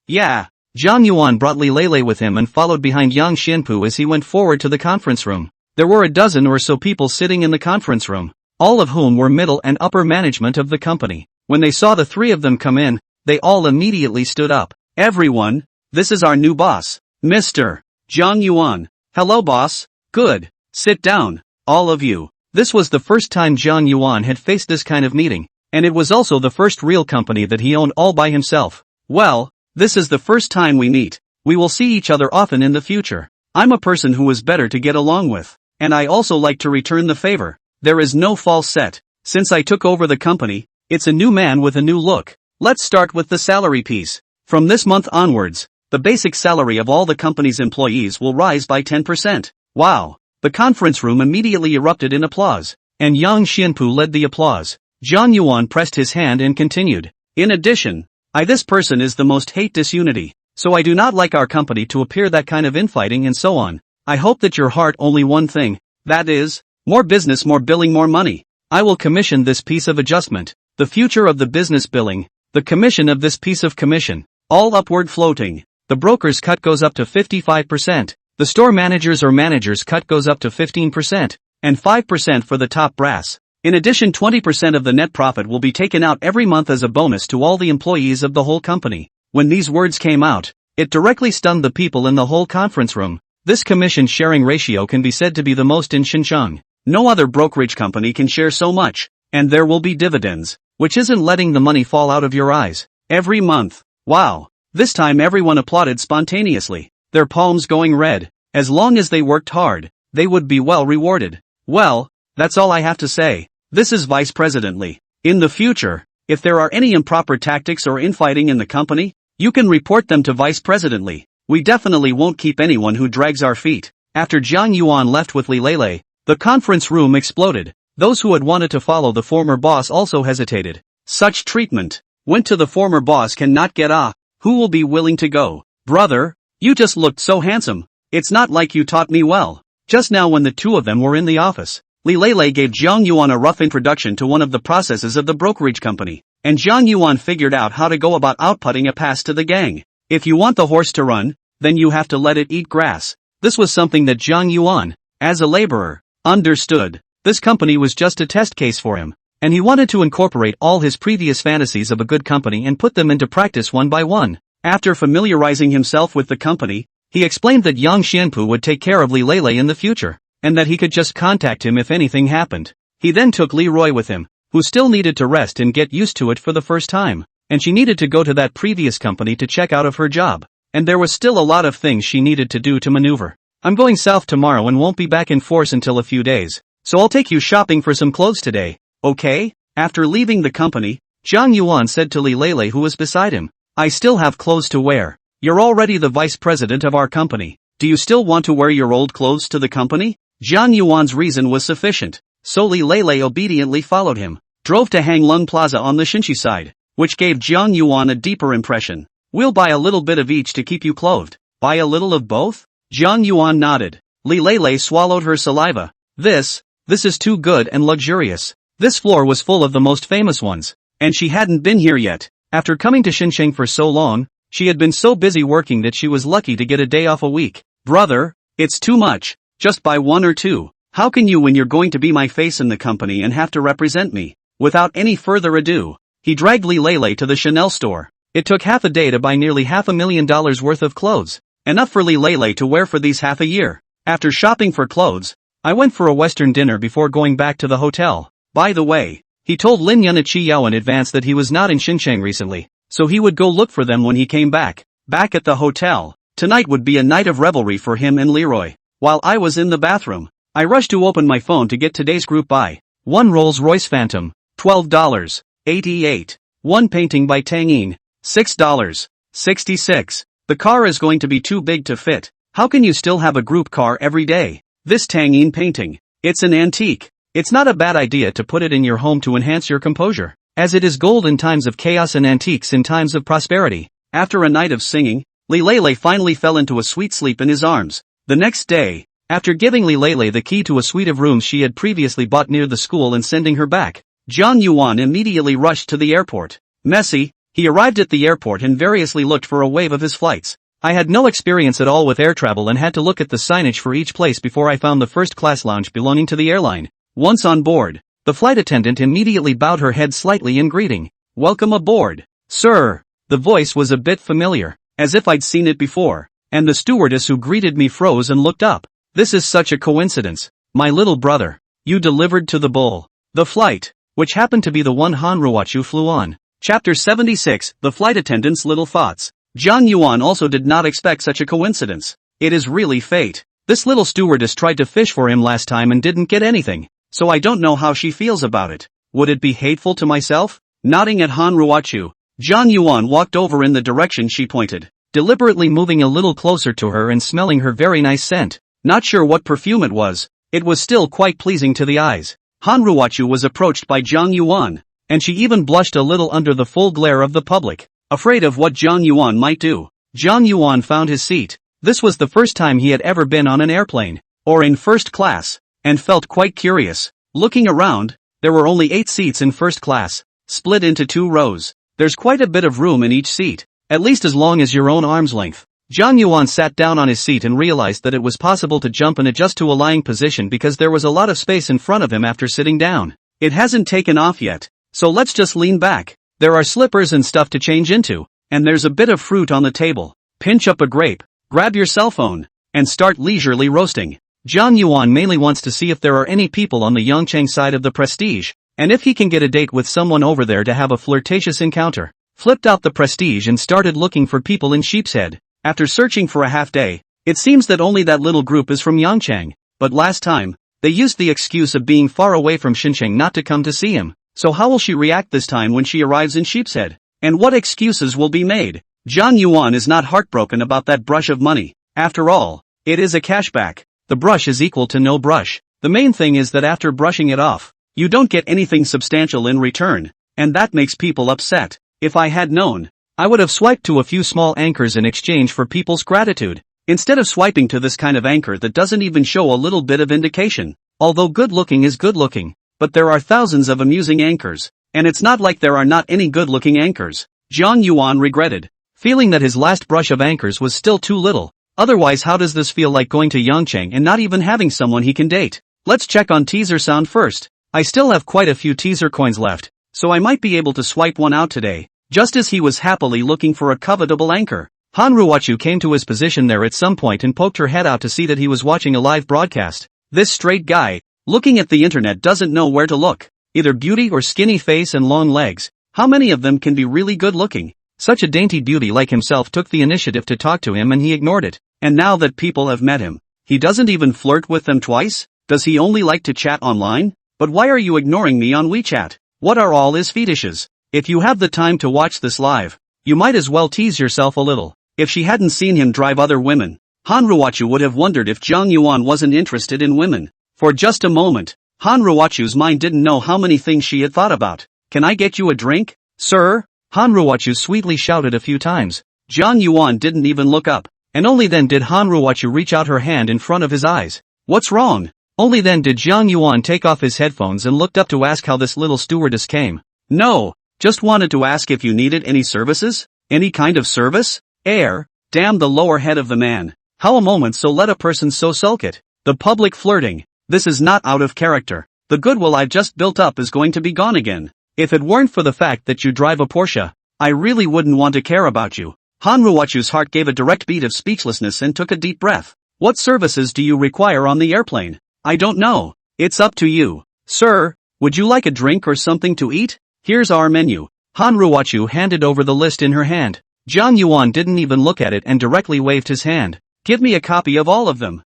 Speaker 1: Yeah. Zhang Yuan brought Li Lei with him and followed behind Yang Xianpu as he went forward to the conference room. There were a dozen or so people sitting in the conference room, all of whom were middle and upper management of the company. When they saw the three of them come in, they all immediately stood up. Everyone, this is our new boss, Mr. Zhang Yuan. Hello boss. Good. Sit down, all of you. This was the first time Zhang Yuan had faced this kind of meeting, and it was also the first real company that he owned all by himself. Well, this is the first time we meet. We will see each other often in the future. I'm a person who is better to get along with, and I also like to return the favor. There is no false set. Since I took over the company, it's a new man with a new look. Let's start with the salary piece. From this month onwards, the basic salary of all the company's employees will rise by 10%. Wow. The conference room immediately erupted in applause, and Yang Xianpu led the applause. Zhang Yuan pressed his hand and continued. In addition, this person is the most hate disunity, so I do not like our company to appear that kind of infighting and so on. I hope that your heart only one thing, that is, more business, more billing, more money. I will commission this piece of adjustment, the future of the business billing, the commission of this piece of commission, all upward floating. The broker's cut goes up to 55%. The store managers or managers' cut goes up to 15%, and 5% for the top brass. In addition, 20% of the net profit will be taken out every month as a bonus to all the employees of the whole company. When these words came out, it directly stunned the people in the whole conference room. This commission sharing ratio can be said to be the most in Xinjiang. No other brokerage company can share so much, and there will be dividends, which isn't letting the money fall out of your eyes. Every month. Wow. This time everyone applauded spontaneously, their palms going red. As long as they worked hard, they would be well rewarded. Well, that's all I have to say. This is Vice President Li. In the future, if there are any improper tactics or infighting in the company, you can report them to Vice President Li. We definitely won't keep anyone who drags our feet. After Zhang Yuan left with Li Lei, the conference room exploded. Those who had wanted to follow the former boss also hesitated. Such treatment went to the former boss cannot get off. Who will be willing to go? Brother, you just looked so handsome. It's not like you taught me well. Just now when the two of them were in the office, Li Lei gave Zhang Yuan a rough introduction to one of the processes of the brokerage company, and Zhang Yuan figured out how to go about outputting a pass to the gang. If you want the horse to run, then you have to let it eat grass. This was something that Zhang Yuan, as a laborer, understood. This company was just a test case for him, and he wanted to incorporate all his previous fantasies of a good company and put them into practice one by one. After familiarizing himself with the company, he explained that Yang Xianpu would take care of Li Lei in the future, and that he could just contact him if anything happened. He then took Leroy with him, who still needed to rest and get used to it for the first time, and she needed to go to that previous company to check out of her job, and there was still a lot of things she needed to do to maneuver. I'm going south tomorrow and won't be back in force until a few days, so I'll take you shopping for some clothes today, okay? After leaving the company, Zhang Yuan said to Li Lei who was beside him, I still have clothes to wear. You're already the vice president of our company. Do you still want to wear your old clothes to the company? Jiang Yuan's reason was sufficient, so Li Lei obediently followed him, drove to Hanglung Plaza on the Shinchi side, which gave Jiang Yuan a deeper impression. We'll buy a little bit of each to keep you clothed. Buy a little of both? Jiang Yuan nodded. Li Lei swallowed her saliva. This is too good and luxurious. This floor was full of the most famous ones, and she hadn't been here yet. After coming to Xinjiang for so long, she had been so busy working that she was lucky to get a day off a week. Brother, it's too much. Just buy one or two. How can you when you're going to be my face in the company and have to represent me? Without any further ado, he dragged Li Lei to the Chanel store. It took half a day to buy nearly $500,000 worth of clothes. Enough for Li Lei to wear for these half a year. After shopping for clothes, I went for a Western dinner before going back to the hotel. By the way, he told Lin Yunchi Yao in advance that he was not in Xinjiang recently, so he would go look for them when he came back. Back at the hotel, tonight would be a night of revelry for him and Leroy. While I was in the bathroom, I rushed to open my phone to get today's group buy. 1 Rolls-Royce Phantom, $12.88. 1 painting by Tangin, $6.66. The car is going to be too big to fit. How can you still have a group car every day? This Tangin painting, it's an antique. It's not a bad idea to put it in your home to enhance your composure, as it is gold in times of chaos and antiques in times of prosperity. After a night of singing, Li Lei finally fell into a sweet sleep in his arms. The next day, after giving Li Lei the key to a suite of rooms she had previously bought near the school and sending her back, Jiang Yuan immediately rushed to the airport. Messy, he arrived at the airport and variously looked for a wave of his flights. I had no experience at all with air travel and had to look at the signage for each place before I found the first-class lounge belonging to the airline. Once on board, the flight attendant immediately bowed her head slightly in greeting. Welcome aboard, sir. The voice was a bit familiar, as if I'd seen it before, and the stewardess who greeted me froze and looked up. This is such a coincidence. My little brother, you delivered to the bull. The flight, which happened to be the one Hanruwachu flew on. Chapter 76, The Flight Attendant's Little Thoughts. Jiang Yuan also did not expect such a coincidence. It is really fate. This little stewardess tried to fish for him last time and didn't get anything, so I don't know how she feels about it. Would it be hateful to myself? Nodding at Hanruwachu, Jiang Yuan walked over in the direction she pointed, deliberately moving a little closer to her and smelling her very nice scent. Not sure what perfume it was still quite pleasing to the eyes. Hanruwachu was approached by Jiang Yuan, and she even blushed a little under the full glare of the public, afraid of what Jiang Yuan might do. Jiang Yuan found his seat. This was the first time he had ever been on an airplane, or in first class, and felt quite curious. Looking around, there were only 8 seats in first class, split into 2 rows. There's quite a bit of room in each seat, at least as long as your own arm's length. Jiang Yuan sat down on his seat and realized that it was possible to jump and adjust to a lying position because there was a lot of space in front of him after sitting down. It hasn't taken off yet, so let's just lean back. There are slippers and stuff to change into, and there's a bit of fruit on the table. Pinch up a grape, grab your cell phone, and start leisurely roasting. Jiang Yuan mainly wants to see if there are any people on the Yongchang side of the Prestige, and if he can get a date with someone over there to have a flirtatious encounter. Flipped out the Prestige and started looking for people in Sheepshead. After searching for a half day, it seems that only that little group is from Yongchang, but last time, they used the excuse of being far away from Xinjiang not to come to see him. So how will she react this time when she arrives in Sheepshead? And what excuses will be made? Jiang Yuan is not heartbroken about that brush of money. After all, it is a cashback. The brush is equal to no brush. The main thing is that after brushing it off, you don't get anything substantial in return, and that makes people upset. If I had known, I would have swiped to a few small anchors in exchange for people's gratitude, instead of swiping to this kind of anchor that doesn't even show a little bit of indication. Although good looking is good looking, but there are thousands of amusing anchors, and it's not like there are not any good looking anchors. Jiang Yuan regretted, feeling that his last brush of anchors was still too little. Otherwise, how does this feel like going to Yongchang and not even having someone he can date? Let's check on teaser sound first. I still have quite a few teaser coins left, so I might be able to swipe one out today. Just as he was happily looking for a covetable anchor, Hanruwachu came to his position there at some point and poked her head out to see that he was watching a live broadcast. This straight guy, looking at the internet, doesn't know where to look. Either beauty or skinny face and long legs. How many of them can be really good looking? Such a dainty beauty like himself took the initiative to talk to him and he ignored it. And now that people have met him, he doesn't even flirt with them twice? Does he only like to chat online? But why are you ignoring me on WeChat? What are all his fetishes? If you have the time to watch this live, you might as well tease yourself a little. If she hadn't seen him drive other women, Han Ruochu would have wondered if Zhang Yuan wasn't interested in women. For just a moment, Han Ruochu's mind didn't know how many things she had thought about. Can I get you a drink, sir? Han Ruochu sweetly shouted a few times. Zhang Yuan didn't even look up, and only then did Han Ruochu reach out her hand in front of his eyes. What's wrong? Only then did Zhang Yuan take off his headphones and looked up to ask how this little stewardess came. No, just wanted to ask if you needed any services? Any kind of service? Damn the lower head of the man. How a moment so let a person so sulk it. The public flirting. This is not out of character. The goodwill I've just built up is going to be gone again. If it weren't for the fact that you drive a Porsche, I really wouldn't want to care about you. Han Ruochu's heart gave a direct beat of speechlessness and took a deep breath. What services do you require on the airplane? I don't know. It's up to you. Sir, would you like a drink or something to eat? Here's our menu. Han Ruochu handed over the list in her hand. Zhang Yuan didn't even look at it and directly waved his hand. Give me a copy of all of them.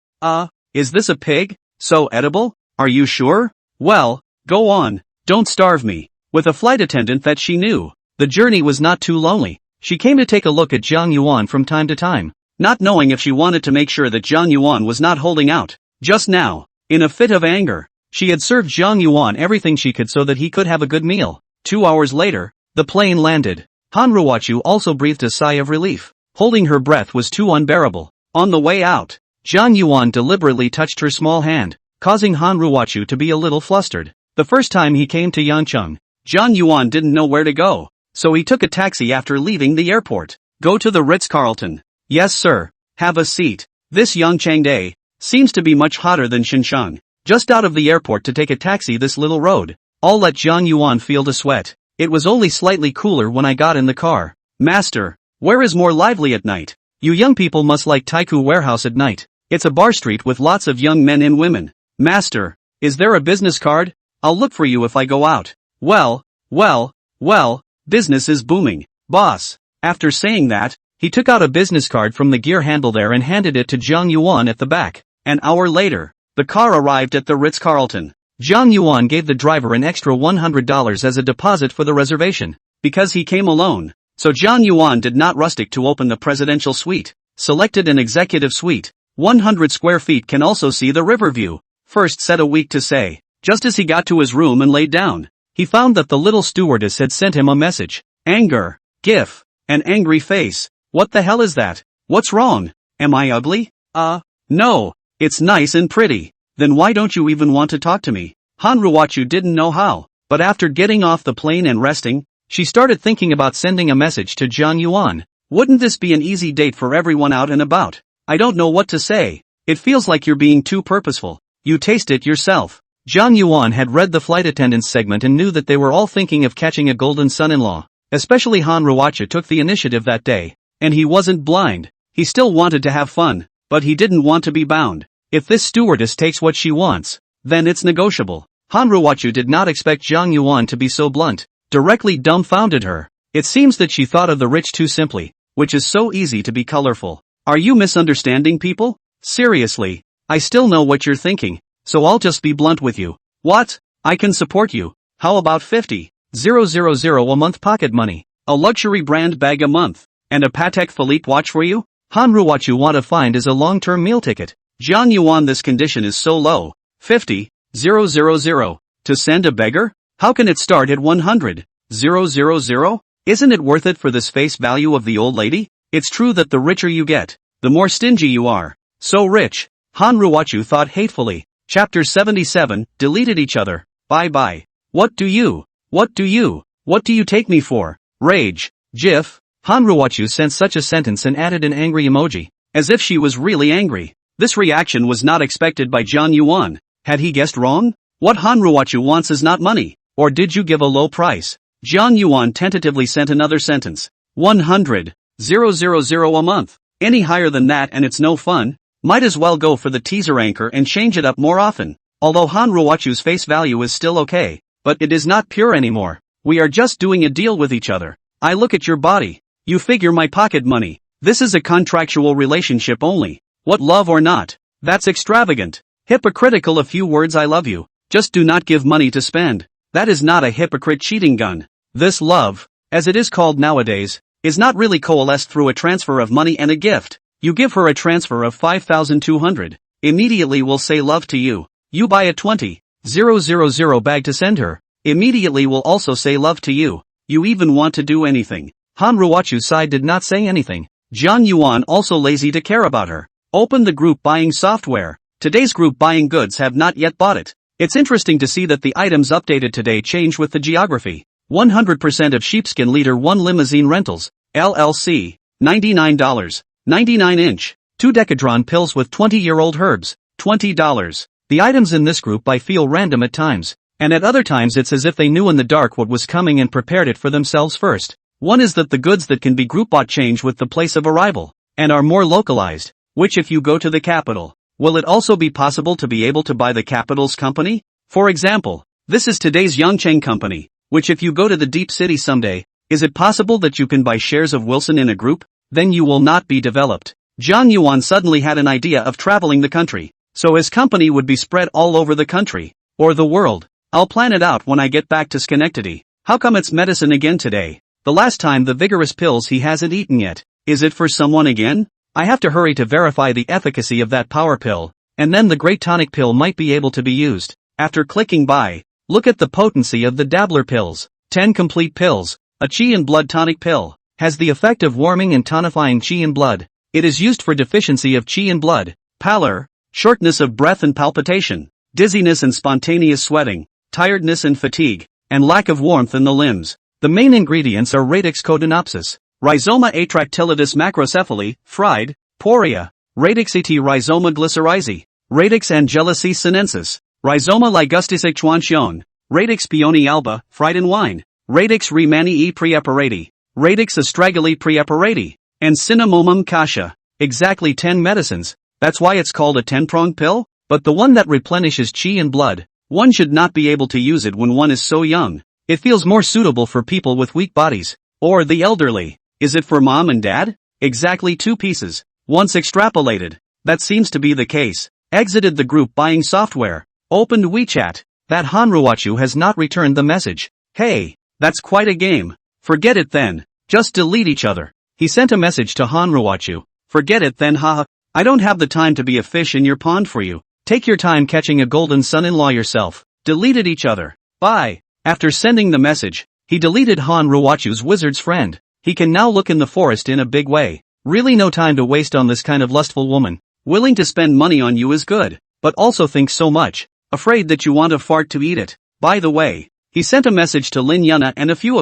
Speaker 1: Is this a pig? So edible? Are you sure? Well, go on. Don't starve me. With a flight attendant that she knew, the journey was not too lonely. She came to take a look at Zhang Yuan from time to time, not knowing if she wanted to make sure that Zhang Yuan was not holding out. Just now, in a fit of anger, she had served Zhang Yuan everything she could so that he could have a good meal. 2 hours later, the plane landed. Han Ruochu also breathed a sigh of relief. Holding her breath was too unbearable. On the way out, Zhang Yuan deliberately touched her small hand, causing Han Ruochu to be a little flustered. The first time he came to Yangcheng, Zhang Yuan didn't know where to go, so he took a taxi after leaving the airport. Go to the Ritz-Carlton. Yes sir. Have a seat. This Yangcheng day seems to be much hotter than Xinjiang. Just out of the airport to take a taxi this little road. I'll let Zhang Yuan feel the sweat. It was only slightly cooler when I got in the car. Master, where is more lively at night? You young people must like Taiku Warehouse at night. It's a bar street with lots of young men and women. Master, is there a business card? I'll look for you if I go out. Well, business is booming, boss. After saying that, he took out a business card from the gear handle there and handed it to Zhang Yuan at the back. An hour later, the car arrived at the Ritz-Carlton. Zhang Yuan gave the driver an extra $100 as a deposit for the reservation, because he came alone. So Zhang Yuan did not rustic to open the presidential suite. Selected an executive suite. 100 square feet can also see the river view. First said a week to say. Just as he got to his room and laid down, he found that the little stewardess had sent him a message. Anger. GIF. An angry face. What the hell is that? What's wrong? Am I ugly? No. It's nice and pretty. Then why don't you even want to talk to me? Han Ruochu didn't know how, but after getting off the plane and resting, she started thinking about sending a message to Zhang Yuan. Wouldn't this be an easy date for everyone out and about? I don't know what to say. It feels like you're being too purposeful. You taste it yourself. Zhang Yuan had read the flight attendants segment and knew that they were all thinking of catching a golden son-in-law. Especially Han Ruochu took the initiative that day. And he wasn't blind. He still wanted to have fun, but he didn't want to be bound. If this stewardess takes what she wants, then it's negotiable. Han Ruochu did not expect Zhang Yuan to be so blunt. Directly dumbfounded her. It seems that she thought of the rich too simply, which is so easy to be colorful. Are you misunderstanding people? Seriously, I still know what you're thinking, so I'll just be blunt with you. What? I can support you. How about 50,000 a month pocket money, a luxury brand bag a month, and a Patek Philippe watch for you? Han Ruochu want to find is a long-term meal ticket. Zhang Yuan, this condition is so low. 50,000 to send a beggar? How can it start at 100,000? Isn't it worth it for this face value of the old lady? It's true that the richer you get, the more stingy you are. So rich. Han Ruochu thought hatefully. Chapter 77, deleted each other. Bye. What do you take me for? Rage. GIF. Han Ruochu sent such a sentence and added an angry emoji, as if she was really angry. This reaction was not expected by Zhang Yuan. Had he guessed wrong? What Han Ruochu wants is not money. Or did you give a low price? Zhang Yuan tentatively sent another sentence. 100,000 a month. Any higher than that and it's no fun. Might as well go for the teaser anchor and change it up more often. Although Han Ruochu's face value is still okay, but it is not pure anymore. We are just doing a deal with each other. I look at your body. You figure my pocket money. This is a contractual relationship only. What, love or not? That's extravagant. Hypocritical. A few words, I love you. Just do not give money to spend. That is not a hypocrite cheating gun. This love, as it is called nowadays, is not really coalesced through a transfer of money and a gift. You give her a transfer of 5,200. Immediately will say love to you. You buy a 20,000 bag to send her. Immediately will also say love to you. You even want to do anything. Han Ruochu's side did not say anything. Jiang Yuan also lazy to care about her. Open the group buying software. Today's group buying goods have not yet bought it. It's interesting to see that the items updated today change with the geography. 100% of Sheepskin Leader 1 Limousine Rentals, LLC, $99. 99-inch, 2 Decadron pills with 20-year-old herbs, $20. The items in this group buy feel random at times, and at other times it's as if they knew in the dark what was coming and prepared it for themselves first. One is that the goods that can be group bought change with the place of arrival, and are more localized, which if you go to the capital, will it also be possible to be able to buy the capital's company? For example, this is today's Yangcheng company, which if you go to the deep city someday, is it possible that you can buy shares of Wilson in a group? Then you will not be developed. Jiang Yuan suddenly had an idea of traveling the country, so his company would be spread all over the country, or the world. I'll plan it out when I get back to Schenectady. How come it's medicine again today? The last time the vigorous pills he hasn't eaten yet. Is it for someone again? I have to hurry to verify the efficacy of that power pill, and then the great tonic pill might be able to be used. After clicking buy, look at the potency of the dabbler pills. 10 complete pills, a Qi and blood tonic pill. Has the effect of warming and tonifying Qi in blood. It is used for deficiency of Qi in blood, pallor, shortness of breath and palpitation, dizziness and spontaneous sweating, tiredness and fatigue, and lack of warmth in the limbs. The main ingredients are Radix codonopsis, Rhizoma atractylidis macrocephaly, fried, poria, Radix et Rhizoma glycerizi, Radix angelici sinensis, Rhizoma ligustis chuanxion, Radix peony alba, fried in wine, Radix remani e preparati, Radix astragali preparati, and Cinnamomum cassia. Exactly 10 medicines. That's why it's called a 10-pronged pill? But the one that replenishes Qi in blood, one should not be able to use it when one is so young. It feels more suitable for people with weak bodies, or the elderly. Is it for mom and dad? Exactly 2 pieces. Once extrapolated. That seems to be the case. Exited the group buying software. Opened WeChat. That Han Ruochu has not returned the message. Hey, that's quite a game. Forget it then. Just delete each other. He sent a message to Han Ruochu. Forget it then, haha. I don't have the time to be a fish in your pond for you. Take your time catching a golden son-in-law yourself. Deleted each other. Bye. After sending the message, he deleted Han Ruochu's wizard's friend. He can now look in the forest in a big way. Really no time to waste on this kind of lustful woman. Willing to spend money on you is good, but also thinks so much. Afraid that you want a fart to eat it. By the way, he sent a message to Lin Yuna and a few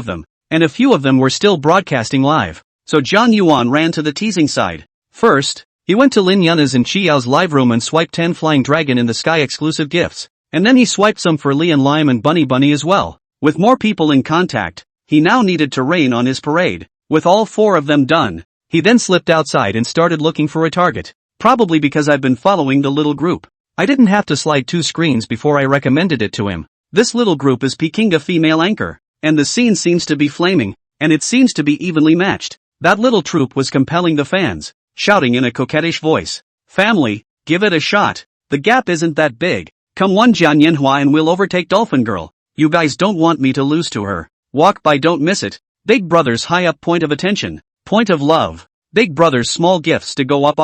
Speaker 1: of them were still broadcasting live. So Jiang Yuan ran to the teasing side. First, he went to Lin Yuna's and Qiao's live room and swiped 10 Flying Dragon in the Sky exclusive gifts. And then he swiped some for Li and Lime and Bunny as well. With more people in contact, he now needed to rain on his parade. With all 4 of them done, he then slipped outside and started looking for a target. Probably because I've been following the little group. I didn't have to slide 2 screens before I recommended it to him. This little group is Pekinga female anchor. And the scene seems to be flaming, and it seems to be evenly matched. That little troop was compelling the fans, shouting in a coquettish voice. Family, give it a shot. The gap isn't that big. Come one Jian Yanhua and we'll overtake Dolphin Girl. You guys don't want me to lose to her. Walk by, don't miss it. Big Brother's high up point of attention. Point of love. Big Brother's small gifts to go up.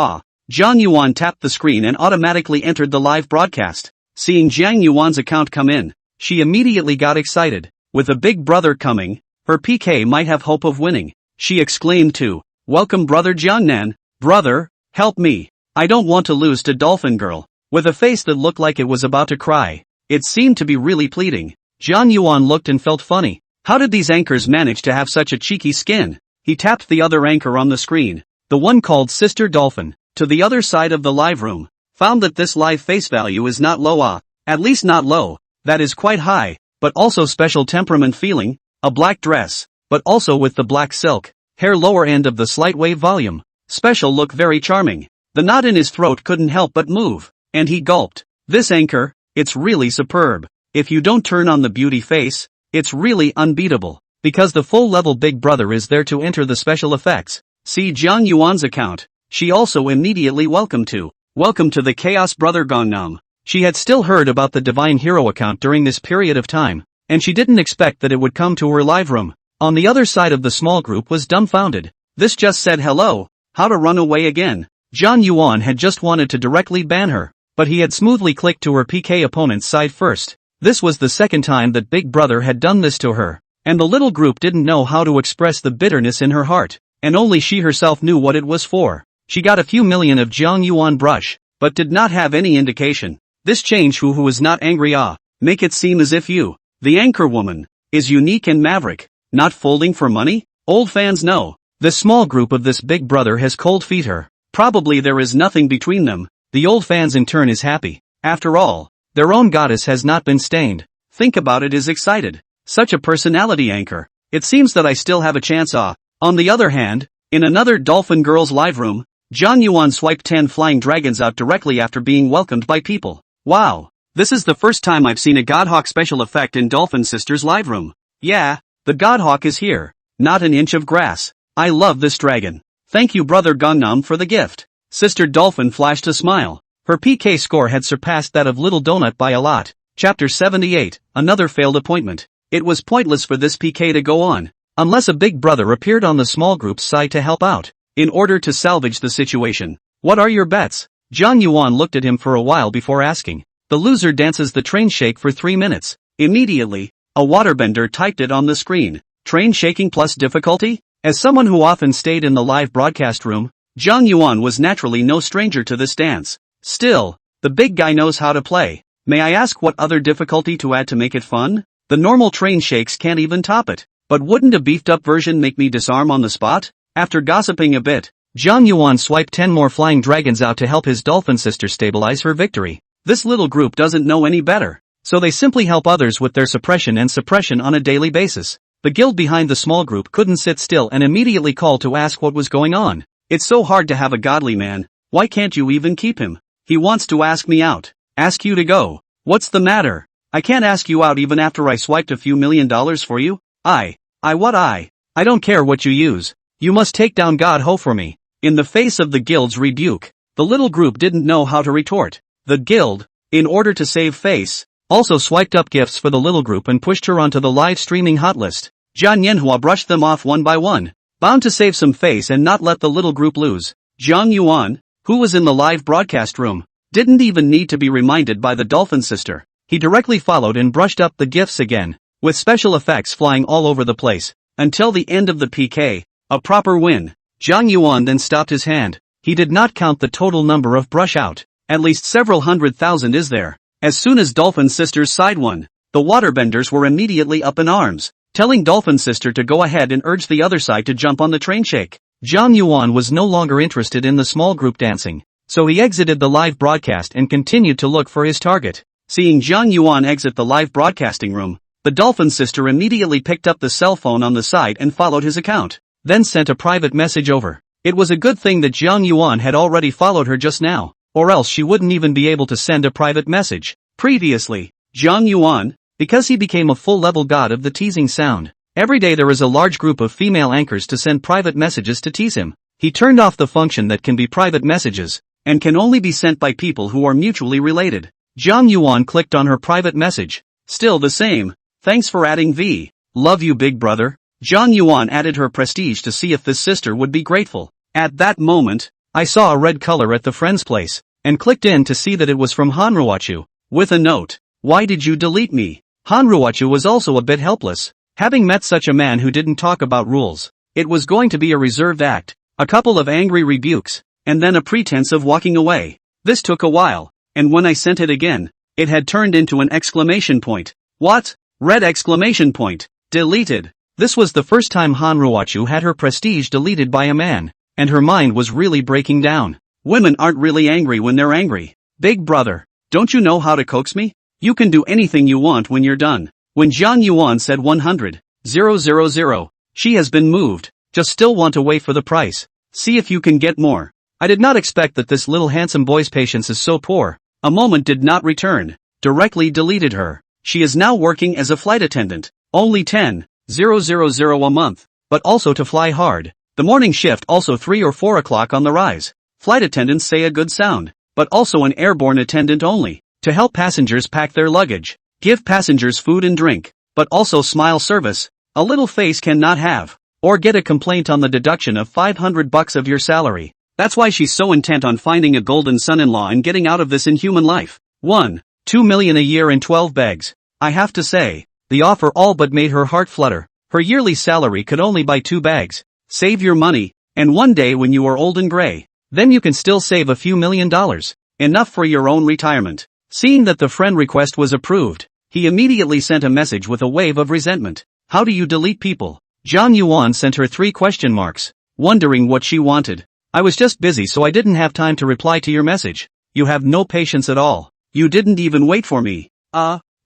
Speaker 1: Jiang Yuan tapped the screen and automatically entered the live broadcast. Seeing Jiang Yuan's account come in, she immediately got excited. With a Big Brother coming, her PK might have hope of winning. She exclaimed too. Welcome brother Jiangnan. Brother, help me. I don't want to lose to Dolphin Girl. With a face that looked like it was about to cry. It seemed to be really pleading. Jiang Yuan looked and felt funny. How did these anchors manage to have such a cheeky skin? He tapped the other anchor on the screen. The one called Sister Dolphin. To the other side of the live room. Found that this live face value is not low. At least not low. That is quite high. But also special temperament feeling, a black dress, but also with the black silk, hair lower end of the slight wave volume, special look very charming. The knot in his throat couldn't help but move, and he gulped. This anchor, it's really superb. If you don't turn on the beauty face, it's really unbeatable, because the full level Big Brother is there to enter the special effects. See Jiang Yuan's account. She also immediately welcome to the Chaos Brother Gangnam. She had still heard about the Divine Hero account during this period of time, and she didn't expect that it would come to her live room. On the other side of the small group was dumbfounded. This just said hello, how to run away again. John Yuan had just wanted to directly ban her, but he had smoothly clicked to her PK opponent's side first. This was the second time that Big Brother had done this to her, and the little group didn't know how to express the bitterness in her heart, and only she herself knew what it was for. She got a few million of Jiang Yuan brush, but did not have any indication. This change who was not angry make it seem as if you, the anchor woman, is unique and maverick, not folding for money? Old fans know. The small group of this Big Brother has cold feet her. Probably there is nothing between them. The old fans in turn is happy. After all, their own goddess has not been stained. Think about it, is excited. Such a personality anchor. It seems that I still have a chance. On the other hand, in another Dolphin Girls live room, John Yuan swiped 10 flying dragons out directly after being welcomed by people. Wow. This is the first time I've seen a Godhawk special effect in Dolphin Sisters live room. Yeah, the Godhawk is here. Not an inch of grass. I love this dragon. Thank you Brother Gangnam for the gift. Sister Dolphin flashed a smile. Her PK score had surpassed that of Little Donut by a lot. Chapter 78, another failed appointment. It was pointless for this PK to go on, unless a Big Brother appeared on the small group's side to help out, in order to salvage the situation. What are your bets? John Yuan looked at him for a while before asking. The loser dances the train shake for 3 minutes. Immediately, a waterbender typed it on the screen. Train shaking plus difficulty? As someone who often stayed in the live broadcast room, John Yuan was naturally no stranger to this dance. Still, the big guy knows how to play. May I ask what other difficulty to add to make it fun? The normal train shakes can't even top it. But wouldn't a beefed up version make me disarm on the spot? After gossiping a bit, John Yuan swiped 10 more flying dragons out to help his dolphin sister stabilize her victory. This little group doesn't know any better, so they simply help others with their suppression on a daily basis. The guild behind the small group couldn't sit still and immediately called to ask what was going on. It's so hard to have a godly man. Why can't you even keep him? He wants to ask me out. Ask you to go. What's the matter? I can't ask you out even after I swiped a few $1 million for you. I don't care what you use. You must take down God Ho for me. In the face of the guild's rebuke, the little group didn't know how to retort. The guild, in order to save face, also swiped up gifts for the little group and pushed her onto the live streaming hot list. Jiang Yanhua brushed them off one by one, bound to save some face and not let the little group lose. Jiang Yuan, who was in the live broadcast room, didn't even need to be reminded by the dolphin sister. He directly followed and brushed up the gifts again, with special effects flying all over the place, until the end of the PK, a proper win. Jiang Yuan then stopped his hand. He did not count the total number of brush out. At least several 100,000 is there. As soon as Dolphin Sister's side won, the waterbenders were immediately up in arms, telling Dolphin Sister to go ahead and urge the other side to jump on the train shake. Jiang Yuan was no longer interested in the small group dancing, so he exited the live broadcast and continued to look for his target. Seeing Jiang Yuan exit the live broadcasting room, the Dolphin Sister immediately picked up the cell phone on the side and followed his account, then sent a private message over. It was a good thing that Jiang Yuan had already followed her just now, or else she wouldn't even be able to send a private message. Previously, Jiang Yuan, because he became a full-level god of the teasing sound, every day there is a large group of female anchors to send private messages to tease him. He turned off the function that can be private messages, and can only be sent by people who are mutually related. Jiang Yuan clicked on her private message. Still the same. Thanks for adding V. Love you big brother. Jiang Yuan added her prestige to see if this sister would be grateful. At that moment, I saw a red color at the friend's place, and clicked in to see that it was from Hanruachu, with a note. Why did you delete me? Hanruachu was also a bit helpless, having met such a man who didn't talk about rules. It was going to be a reserved act, a couple of angry rebukes, and then a pretense of walking away. This took a while, and when I sent it again, it had turned into an exclamation point. What? Red exclamation point. Deleted. This was the first time Hanruachu had her prestige deleted by a man, and her mind was really breaking down. Women aren't really angry when they're angry. Big brother, don't you know how to coax me? You can do anything you want when you're done. When Jiang Yuan said 100,000, she has been moved, just still want to wait for the price. See if you can get more. I did not expect that this little handsome boy's patience is so poor. A moment did not return. Directly deleted her. She is now working as a flight attendant. Only 10,000 a month, but also to fly hard. The morning shift also 3 or 4 o'clock on the rise. Flight attendants say a good sound, but also an airborne attendant only, to help passengers pack their luggage, give passengers food and drink, but also smile service. A little face cannot have, or get a complaint on the deduction of $500 of your salary. That's why she's so intent on finding a golden son-in-law and getting out of this inhuman life. 2 million a year and 12 bags. I have to say, the offer all but made her heart flutter. Her yearly salary could only buy 2 bags. Save your money, and one day when you are old and gray, then you can still save a few $1,000,000. Enough for your own retirement. Seeing that the friend request was approved, he immediately sent a message with a wave of resentment. How do you delete people? Zhang Yuan sent her 3 question marks, wondering what she wanted. I was just busy so I didn't have time to reply to your message. You have no patience at all. You didn't even wait for me.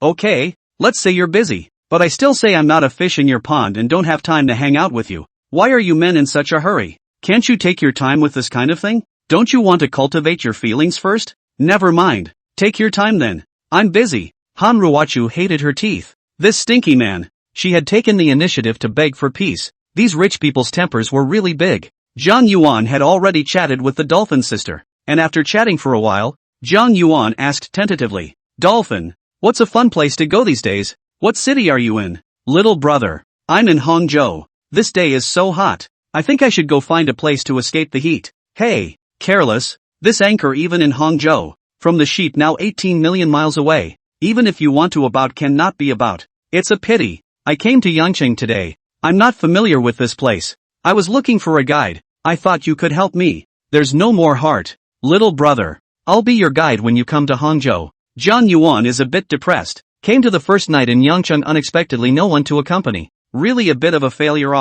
Speaker 1: Okay, let's say you're busy. But I still say I'm not a fish in your pond and don't have time to hang out with you. Why are you men in such a hurry? Can't you take your time with this kind of thing? Don't you want to cultivate your feelings first? Never mind. Take your time then. I'm busy. Han Ruochu hated her teeth. This stinky man. She had taken the initiative to beg for peace. These rich people's tempers were really big. Zhang Yuan had already chatted with the dolphin sister, and after chatting for a while, Zhang Yuan asked tentatively, Dolphin, what's a fun place to go these days? What city are you in? Little brother, I'm in Hangzhou. This day is so hot. I think I should go find a place to escape the heat. Hey, careless, this anchor even in Hangzhou, from the sheep now 18 million miles away, even if you want to about cannot be about. It's a pity. I came to Yangcheng today. I'm not familiar with this place. I was looking for a guide. I thought you could help me. There's no more heart. Little brother, I'll be your guide when you come to Hangzhou. Zhang Yuan is a bit depressed. Came to the first night in Yangcheng unexpectedly, no one to accompany. Really a bit of a failure.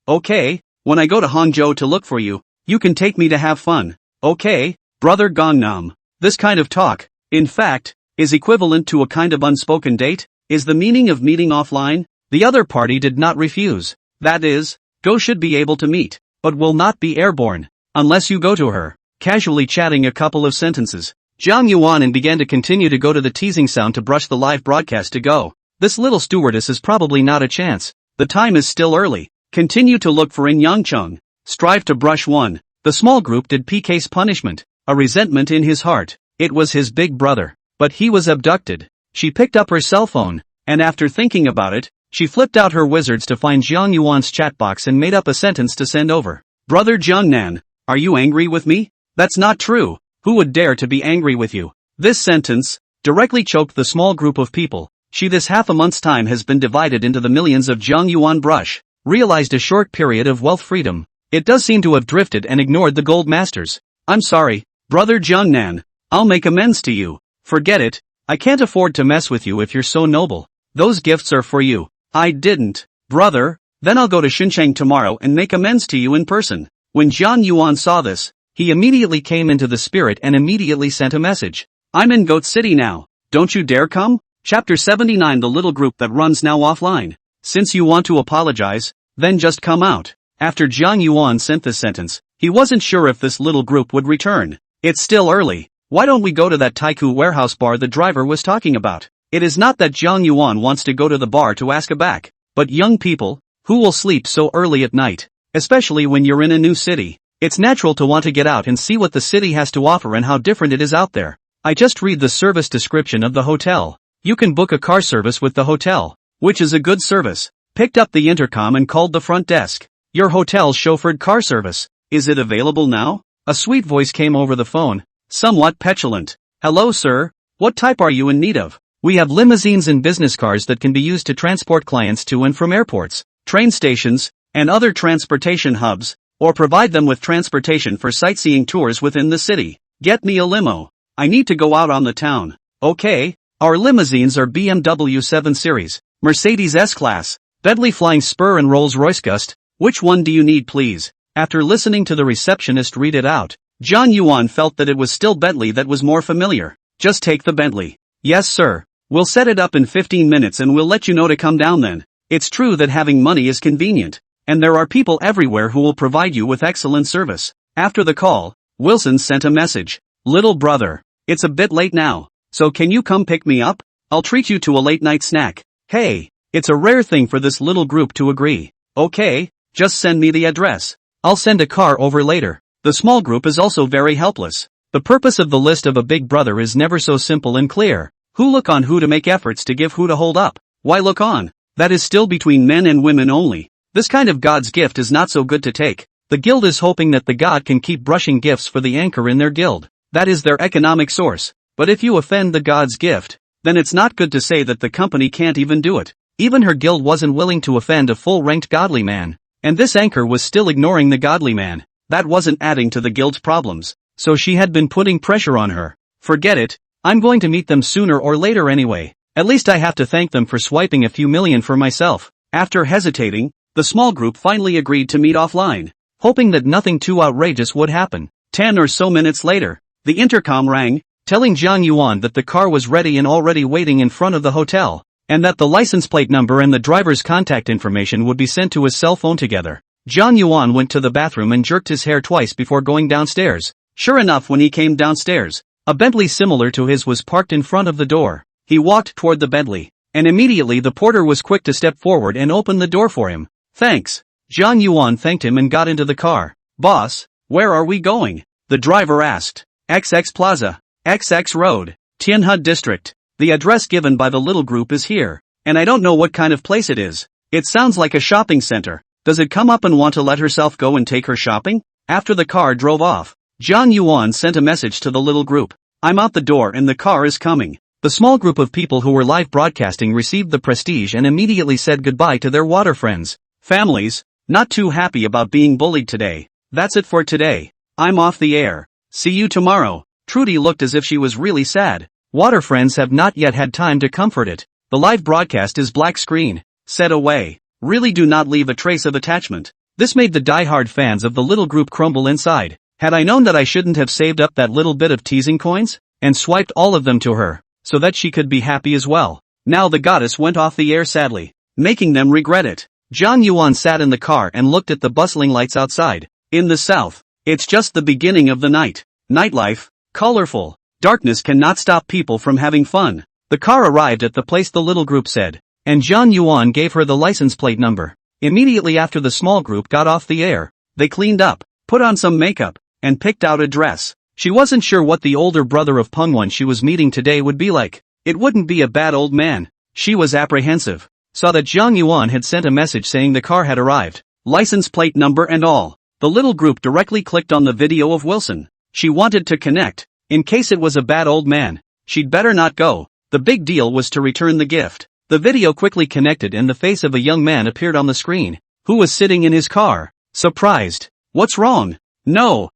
Speaker 1: Okay, when I go to Hangzhou to look for you, you can take me to have fun. Okay, brother Gangnam. This kind of talk, in fact, is equivalent to a kind of unspoken date, is the meaning of meeting offline. The other party did not refuse. That is, go should be able to meet, but will not be airborne, unless you go to her, casually chatting a couple of sentences. Zhang Yuan and began to continue to go to the teasing sound to brush the live broadcast to go. This little stewardess is probably not a chance. The time is still early. Continue to look for in Yangcheng. Strive to brush one. The small group did PK's punishment, a resentment in his heart. It was his big brother, but he was abducted. She picked up her cell phone, and after thinking about it, she flipped out her wizards to find Zhang Yuan's chat box and made up a sentence to send over. Brother Jiangnan, are you angry with me? That's not true. Who would dare to be angry with you? This sentence directly choked the small group of people. She this half a month's time has been divided into the millions of Zhang Yuan brush, realized a short period of wealth freedom. It does seem to have drifted and ignored the gold masters. I'm sorry, brother Jiangnan. I'll make amends to you. Forget it. I can't afford to mess with you if you're so noble. Those gifts are for you. I didn't, brother. Then I'll go to Xinjiang tomorrow and make amends to you in person. When Zhang Yuan saw this, he immediately came into the spirit and immediately sent a message. I'm in Goat City now. Don't you dare come? Chapter 79. The little group that runs now offline. Since you want to apologize, then just come out. After Zhang Yuan sent this sentence, he wasn't sure if this little group would return. It's still early. Why don't we go to that Taiku warehouse bar the driver was talking about? It is not that Zhang Yuan wants to go to the bar to ask a back, but young people, who will sleep so early at night, especially when you're in a new city. It's natural to want to get out and see what the city has to offer and how different it is out there. I just read the service description of the hotel. You can book a car service with the hotel, which is a good service. Picked up the intercom and called the front desk. Your hotel's chauffeured car service. Is it available now? A sweet voice came over the phone, somewhat petulant. Hello sir, what type are you in need of? We have limousines and business cars that can be used to transport clients to and from airports, train stations, and other transportation hubs, or provide them with transportation for sightseeing tours within the city. Get me a limo. I need to go out on the town. Okay, our limousines are BMW 7 Series, Mercedes S-Class, Bentley Flying Spur and Rolls-Royce Gust. Which one do you need please? After listening to the receptionist read it out, Zhang Yuan felt that it was still Bentley that was more familiar. Just take the Bentley. Yes sir. We'll set it up in 15 minutes and we'll let you know to come down then. It's true that having money is convenient, and there are people everywhere who will provide you with excellent service. After the call, Wilson sent a message. Little brother, it's a bit late now, so can you come pick me up? I'll treat you to a late night snack. Hey, it's a rare thing for this little group to agree. Okay, just send me the address. I'll send a car over later. The small group is also very helpless. The purpose of the list of a big brother is never so simple and clear. Who look on who to make efforts to give who to hold up? Why look on? That is still between men and women only. This kind of God's gift is not so good to take. The guild is hoping that the god can keep brushing gifts for the anchor in their guild. That is their economic source. But if you offend the god's gift, then it's not good to say that the company can't even do it. Even her guild wasn't willing to offend a full-ranked godly man. And this anchor was still ignoring the godly man. That wasn't adding to the guild's problems. So she had been putting pressure on her. Forget it, I'm going to meet them sooner or later anyway. At least I have to thank them for swiping a few million for myself. After hesitating, the small group finally agreed to meet offline, hoping that nothing too outrageous would happen. 10 or so minutes later, the intercom rang, telling Jiang Yuan that the car was ready and already waiting in front of the hotel, and that the license plate number and the driver's contact information would be sent to his cell phone together. Jiang Yuan went to the bathroom and jerked his hair twice before going downstairs. Sure enough, when he came downstairs, a Bentley similar to his was parked in front of the door. He walked toward the Bentley, and immediately the porter was quick to step forward and open the door for him. Thanks. Jiang Yuan thanked him and got into the car. Boss, where are we going? The driver asked. XX Plaza, XX Road, Tianhe District. The address given by the little group is here, and I don't know what kind of place it is. It sounds like a shopping center. Does it come up and want to let herself go and take her shopping? After the car drove off, Jiang Yuan sent a message to the little group. I'm out the door and the car is coming. The small group of people who were live broadcasting received the prestige and immediately said goodbye to their water friends. Families, not too happy about being bullied today. That's it for today. I'm off the air. See you tomorrow. Trudy looked as if she was really sad. Water friends have not yet had time to comfort it. The live broadcast is black screen. Set away. Really do not leave a trace of attachment. This made the die-hard fans of the little group crumble inside. Had I known that I shouldn't have saved up that little bit of teasing coins, and swiped all of them to her, so that she could be happy as well. Now the goddess went off the air sadly, making them regret it. Jiang Yuan sat in the car and looked at the bustling lights outside. In the south, it's just the beginning of the night. Nightlife, colorful. Darkness cannot stop people from having fun. The car arrived at the place the little group said, and Jiang Yuan gave her the license plate number. Immediately after the small group got off the air, they cleaned up, put on some makeup, and picked out a dress. She wasn't sure what the older brother of Pengwan she was meeting today would be like. It wouldn't be a bad old man. She was apprehensive. Saw that Jiang Yuan had sent a message saying the car had arrived, license plate number and all. The little group directly clicked on the video of Wilson. She wanted to connect. In case it was a bad old man, she'd better not go. The big deal was to return the gift. The video quickly connected and the face of a young man appeared on the screen, who was sitting in his car. Surprised. What's wrong? No,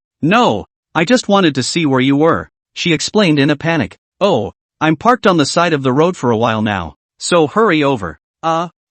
Speaker 1: I just wanted to see where you were, she explained in a panic. Oh, I'm parked on the side of the road for a while now, so hurry over.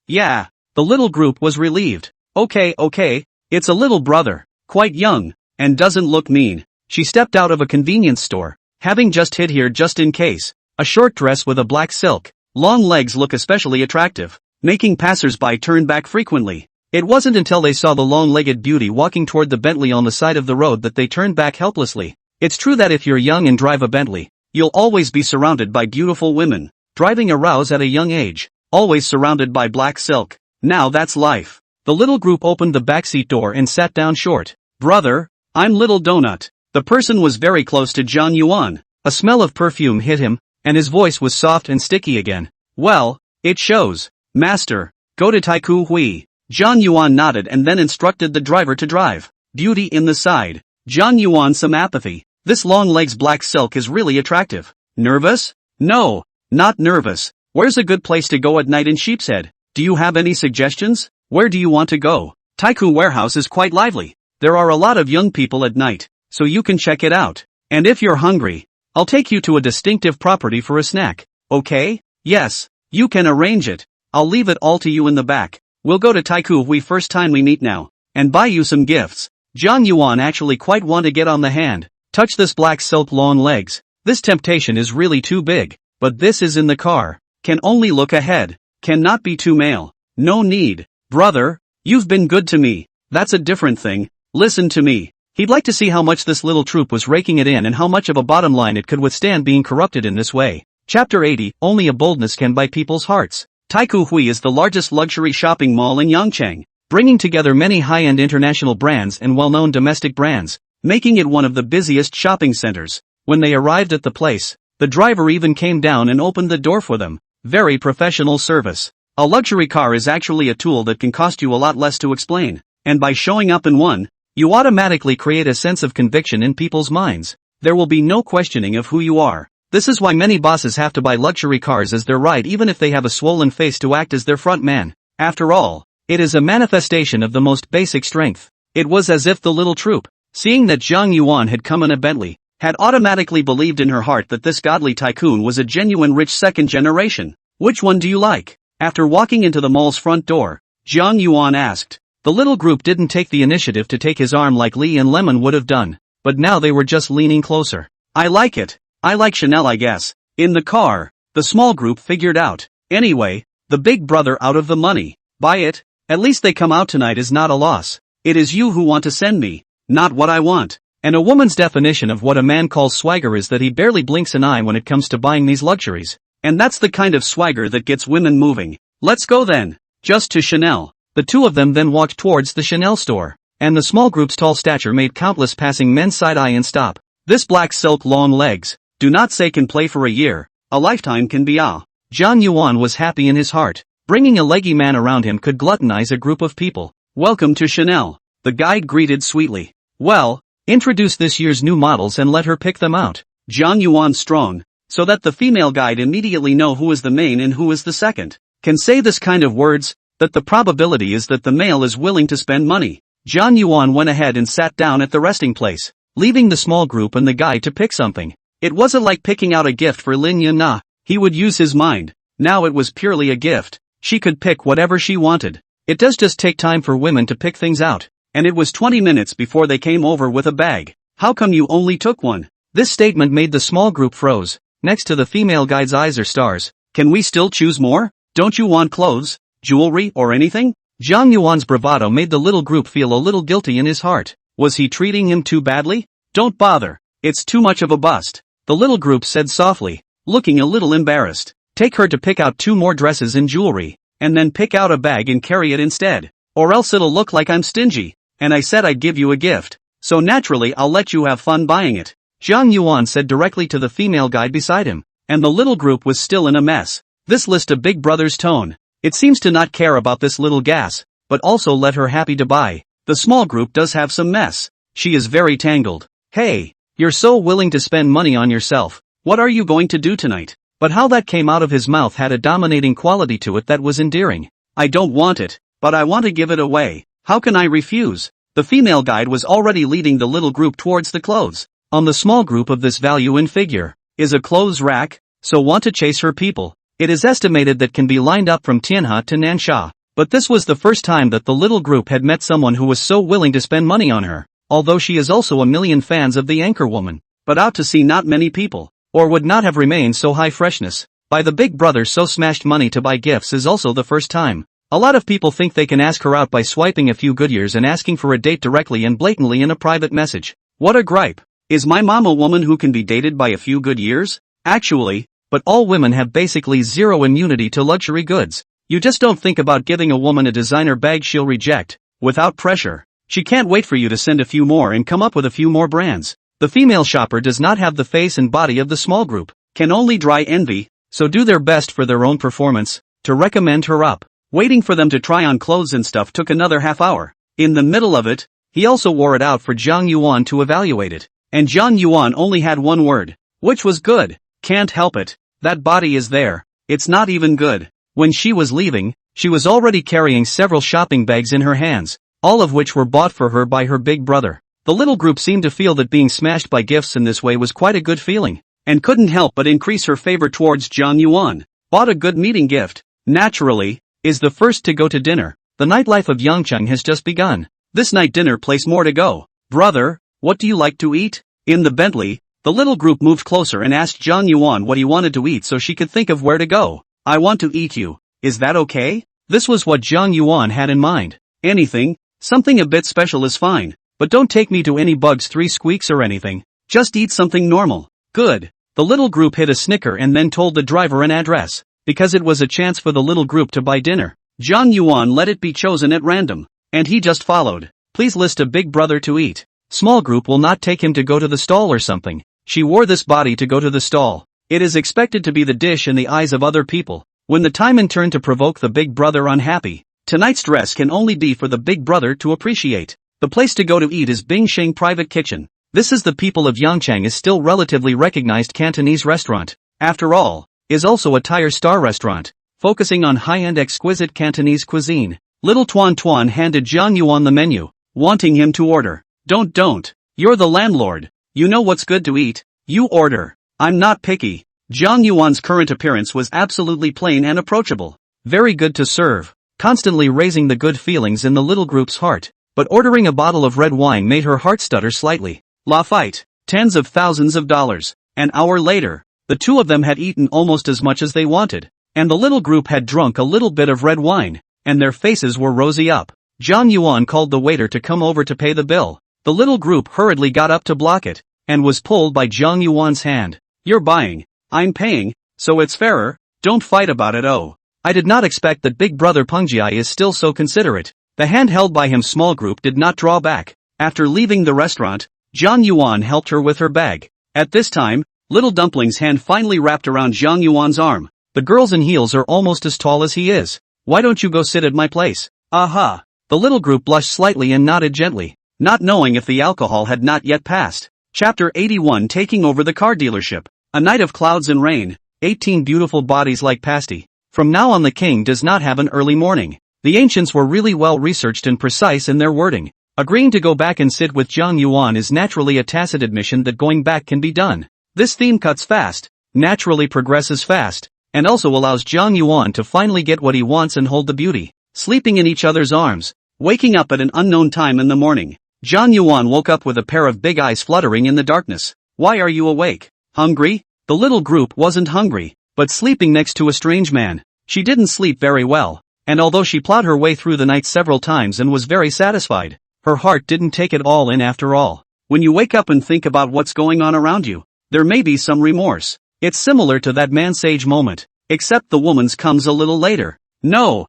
Speaker 1: Yeah. The little group was relieved. Okay, it's a little brother, quite young, and doesn't look mean. She stepped out of a convenience store, having just hid here just in case. A short dress with a black silk, long legs look especially attractive, making passers-by turn back frequently. It wasn't until they saw the long-legged beauty walking toward the Bentley on the side of the road that they turned back helplessly. It's true that if you're young and drive a Bentley, you'll always be surrounded by beautiful women, driving a Rouse at a young age, always surrounded by black silk. Now that's life. The little group opened the backseat door and sat down short. Brother, I'm Little Donut. The person was very close to Jiang Yuan. A smell of perfume hit him, and his voice was soft and sticky again. Well, it shows. Master, go to Taiku Hui. Jiang Yuan nodded and then instructed the driver to drive. Beauty in the side. Jiang Yuan some apathy. This long legs black silk is really attractive. Nervous? No, not nervous. Where's a good place to go at night in Sheepshead? Do you have any suggestions? Where do you want to go? Taiku Warehouse is quite lively. There are a lot of young people at night, so you can check it out. And if you're hungry, I'll take you to a distinctive property for a snack. Okay? Yes, you can arrange it. I'll leave it all to you in the back. We'll go to Taiku Hui first time we meet now, and buy you some gifts. Jiang Yuan actually quite want to get on the hand. Touch this black silk long legs. This temptation is really too big, but this is in the car. Can only look ahead. Cannot be too male. No need. Brother, you've been good to me. That's a different thing. Listen to me. He'd like to see how much this little troop was raking it in and how much of a bottom line it could withstand being corrupted in this way. Chapter 80, Only a boldness can buy people's hearts. Taiku Hui is the largest luxury shopping mall in Yangcheng, bringing together many high-end international brands and well-known domestic brands, making it one of the busiest shopping centers. When they arrived at the place, the driver even came down and opened the door for them. Very professional service. A luxury car is actually a tool that can cost you a lot less to explain, and by showing up in one, You automatically create a sense of conviction in people's minds. There will be no questioning of who you are. This is why many bosses have to buy luxury cars as their ride even if they have a swollen face to act as their front man. After all, it is a manifestation of the most basic strength. It was as if the little troop, seeing that Zhang Yuan had come in a Bentley, had automatically believed in her heart that this godly tycoon was a genuine rich second generation. Which one do you like? After walking into the mall's front door, Zhang Yuan asked. The little group didn't take the initiative to take his arm like Lee and Lemon would have done, but now they were just leaning closer. I like it. I like Chanel, I guess. In the car, the small group figured out. Anyway, the big brother out of the money. Buy it. At least they come out tonight is not a loss. It is you who want to send me, not what I want. And a woman's definition of what a man calls swagger is that he barely blinks an eye when it comes to buying these luxuries. And that's the kind of swagger that gets women moving. Let's go then. Just to Chanel. The two of them then walked towards the Chanel store. And the small group's tall stature made countless passing men side-eye and stop. This black silk long legs, do not say can play for a year, a lifetime can be ah. Zhang Yuan was happy in his heart. Bringing a leggy man around him could gluttonize a group of people. Welcome to Chanel. The guide greeted sweetly. Well, introduce this year's new models and let her pick them out. Zhang Yuan strong, so that the female guide immediately know who is the main and who is the second. Can say this kind of words, that the probability is that the male is willing to spend money. Zhang Yuan went ahead and sat down at the resting place, leaving the small group and the guy to pick something. It wasn't like picking out a gift for Lin Yana. He would use his mind. Now it was purely a gift. She could pick whatever she wanted. It does just take time for women to pick things out. And it was 20 minutes before they came over with a bag. How come you only took one? This statement made the small group froze. Next to the female guide's eyes are stars. Can we still choose more? Don't you want clothes, jewelry, or anything? Zhang Yuan's bravado made the little group feel a little guilty in his heart. Was he treating him too badly? Don't bother. It's too much of a bust. The little group said softly, looking a little embarrassed. Take her to pick out 2 more dresses and jewelry, and then pick out a bag and carry it instead. Or else it'll look like I'm stingy. And I said I'd give you a gift. So naturally I'll let you have fun buying it. Zhang Yuan said directly to the female guide beside him. And the little group was still in a mess. This list of big brother's tone. It seems to not care about this little gas, but also let her happy to buy. The small group does have some mess. She is very tangled. Hey, you're so willing to spend money on yourself. What are you going to do tonight? But how that came out of his mouth had a dominating quality to it that was endearing. I don't want it, but I want to give it away. How can I refuse? The female guide was already leading the little group towards the clothes. On the small group of this value in figure is a clothes rack, so want to chase her people. It is estimated that can be lined up from Tianhe to Nansha. But this was the first time that the little group had met someone who was so willing to spend money on her, although she is also a million fans of the anchor woman, but out to see not many people, or would not have remained so high freshness. By the big brother so smashed money to buy gifts is also the first time. A lot of people think they can ask her out by swiping a few good years and asking for a date directly and blatantly in a private message. What a gripe. Is my mom a woman who can be dated by a few good years? Actually, but all women have basically zero immunity to luxury goods. You just don't think about giving a woman a designer bag she'll reject, without pressure. She can't wait for you to send a few more and come up with a few more brands. The female shopper does not have the face and body of the small group, can only dry envy, so do their best for their own performance, to recommend her up. Waiting for them to try on clothes and stuff took another half hour. In the middle of it, he also wore it out for Zhang Yuan to evaluate it. And Zhang Yuan only had one word, which was good. Can't help it. That body is there. It's not even good. When she was leaving, she was already carrying several shopping bags in her hands, all of which were bought for her by her big brother. The little group seemed to feel that being smashed by gifts in this way was quite a good feeling, and couldn't help but increase her favor towards Zhang Yuan. Bought a good meeting gift. Naturally, is the first to go to dinner. The nightlife of Yangcheng has just begun. This night dinner place more to go. Brother, what do you like to eat? In the Bentley, the little group moved closer and asked Zhang Yuan what he wanted to eat so she could think of where to go. I want to eat you. Is that okay? This was what Zhang Yuan had in mind. Anything, something a bit special is fine, but don't take me to any bugs 3 squeaks or anything. Just eat something normal. Good. The little group hit a snicker and then told the driver an address, because it was a chance for the little group to buy dinner. Zhang Yuan let it be chosen at random, and he just followed. Please list a big brother to eat. Small group will not take him to go to the stall or something. She wore this body to go to the stall. It is expected to be the dish in the eyes of other people. When the time and turn to provoke the big brother unhappy, tonight's dress can only be for the big brother to appreciate. The place to go to eat is Bingsheng Private Kitchen. This is the people of Yangchang is still relatively recognized Cantonese restaurant. After all, is also a Tier Star restaurant, focusing on high-end exquisite Cantonese cuisine. Little Tuan Tuan handed Jiang Yuan the menu, wanting him to order. Don't. You're the landlord. You know what's good to eat. You order. I'm not picky. Jiang Yuan's current appearance was absolutely plain and approachable. Very good to serve, constantly raising the good feelings in the little group's heart. But ordering a bottle of red wine made her heart stutter slightly. La fight. Tens of thousands of dollars. An hour later, the two of them had eaten almost as much as they wanted, and the little group had drunk a little bit of red wine, and their faces were rosy up. Jiang Yuan called the waiter to come over to pay the bill. The little group hurriedly got up to block it, and was pulled by Jiang Yuan's hand. You're buying. I'm paying, so it's fairer. Don't fight about it. Oh. I did not expect that big brother Pengjai is still so considerate. The hand held by him small group did not draw back. After leaving the restaurant, Jiang Yuan helped her with her bag. At this time, little Dumpling's hand finally wrapped around Jiang Yuan's arm. The girls in heels are almost as tall as he is. Why don't you go sit at my place? Aha! The little group blushed slightly and nodded gently, not knowing if the alcohol had not yet passed. Chapter 81 Taking over the car dealership. A night of clouds and rain, 18 beautiful bodies like pasty. From now on the king does not have an early morning. The ancients were really well researched and precise in their wording. Agreeing to go back and sit with Jiang Yuan is naturally a tacit admission that going back can be done. This theme cuts fast, naturally progresses fast, and also allows Jiang Yuan to finally get what he wants and hold the beauty, sleeping in each other's arms, waking up at an unknown time in the morning. Jiang Yuan woke up with a pair of big eyes fluttering in the darkness. Why are you awake? Hungry? The little group wasn't hungry, but sleeping next to a strange man. She didn't sleep very well, and although she plowed her way through the night several times and was very satisfied, her heart didn't take it all in after all. When you wake up and think about what's going on around you, there may be some remorse. It's similar to that man-sage moment, except the woman's comes a little later. No,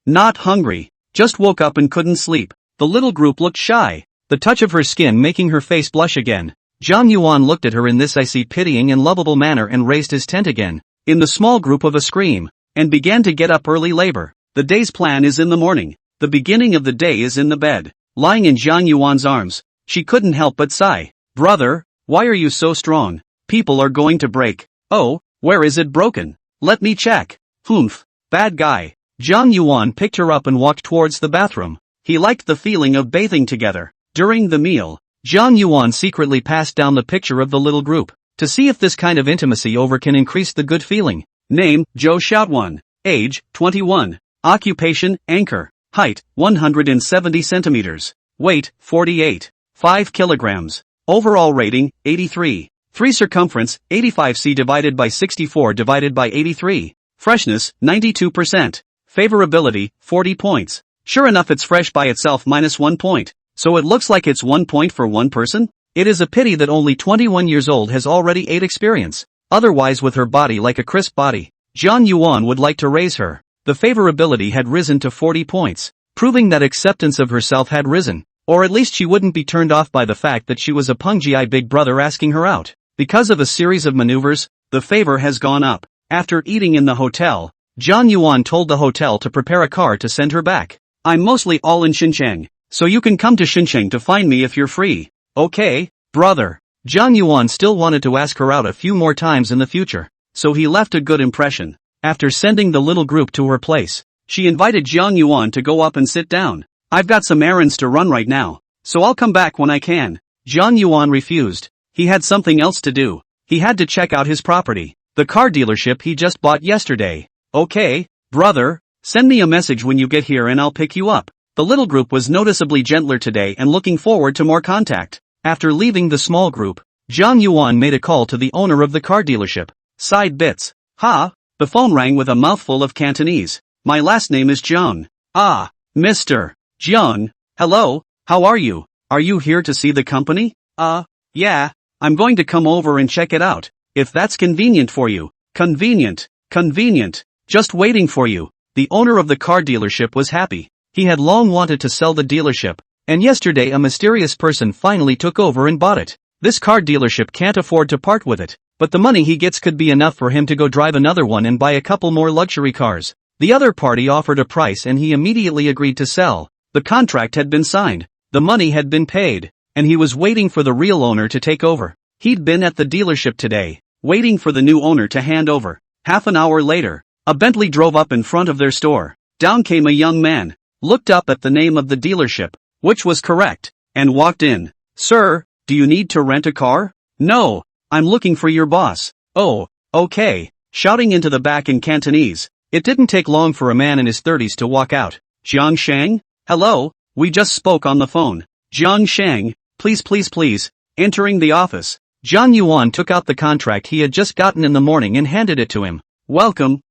Speaker 1: not hungry, just woke up and couldn't sleep. The little group looked shy, the touch of her skin making her face blush again. Jiang Yuan looked at her in this icy pitying and lovable manner and raised his tent again, in the small group of a scream, and began to get up early labor. The day's plan is in the morning, the beginning of the day is in the bed. Lying in Jiang Yuan's arms, she couldn't help but sigh. Brother, why are you so strong? People are going to break. Oh, where is it broken? Let me check. Humph, bad guy. Jiang Yuan picked her up and walked towards the bathroom. He liked the feeling of bathing together. During the meal, Jiang Yuan secretly passed down the picture of the little group, to see if this kind of intimacy over can increase the good feeling. Name, Zhou Xiaotuan. Age, 21. Occupation, anchor. Height, 170 centimeters. Weight, 48. 5 kilograms. Overall rating, 83. 3 circumference, 85 divided by 64 divided by 83. Freshness, 92%. Favorability, 40 points. Sure enough it's fresh by itself minus 1 point. So it looks like it's 1 point for one person? It is a pity that only 21 years old has already 8 experience. Otherwise with her body like a crisp body, Jiang Yuan would like to raise her. The favorability had risen to 40 points, proving that acceptance of herself had risen, or at least she wouldn't be turned off by the fact that she was a Pengjai big brother asking her out. Because of a series of maneuvers, the favor has gone up. After eating in the hotel, Jiang Yuan told the hotel to prepare a car to send her back. I'm mostly all in Xinjiang, so you can come to Xinjiang to find me if you're free. Okay, brother. Jiang Yuan still wanted to ask her out a few more times in the future, so he left a good impression. After sending the little group to her place, she invited Jiang Yuan to go up and sit down. I've got some errands to run right now, so I'll come back when I can. Jiang Yuan refused. He had something else to do. He had to check out his property, the car dealership he just bought yesterday. Okay, brother, send me a message when you get here and I'll pick you up. The little group was noticeably gentler today and looking forward to more contact. After leaving the small group, Jiang Yuan made a call to the owner of the car dealership. Side bits. Ha! The phone rang with a mouthful of Cantonese. My last name is Jiang. Ah, Mr. Jiang. Hello, how are you? Are you here to see the company? Yeah. I'm going to come over and check it out, if that's convenient for you. Convenient. Just waiting for you. The owner of the car dealership was happy. He had long wanted to sell the dealership, and yesterday a mysterious person finally took over and bought it. This car dealership can't afford to part with it, but the money he gets could be enough for him to go drive another one and buy a couple more luxury cars. The other party offered a price and he immediately agreed to sell. The contract had been signed. The money had been paid, and he was waiting for the real owner to take over. He'd been at the dealership today, waiting for the new owner to hand over. Half an hour later, a Bentley drove up in front of their store. Down came a young man, looked up at the name of the dealership, which was correct, and walked in. Sir, do you need to rent a car? No, I'm looking for your boss. Oh, okay, shouting into the back in Cantonese. It didn't take long for a man in his 30s to walk out. Jiang Shang? Hello, we just spoke on the phone. Jiang Shang, please. Entering the office, Jiang Yuan took out the contract he had just gotten in the morning and handed it to him. Welcome,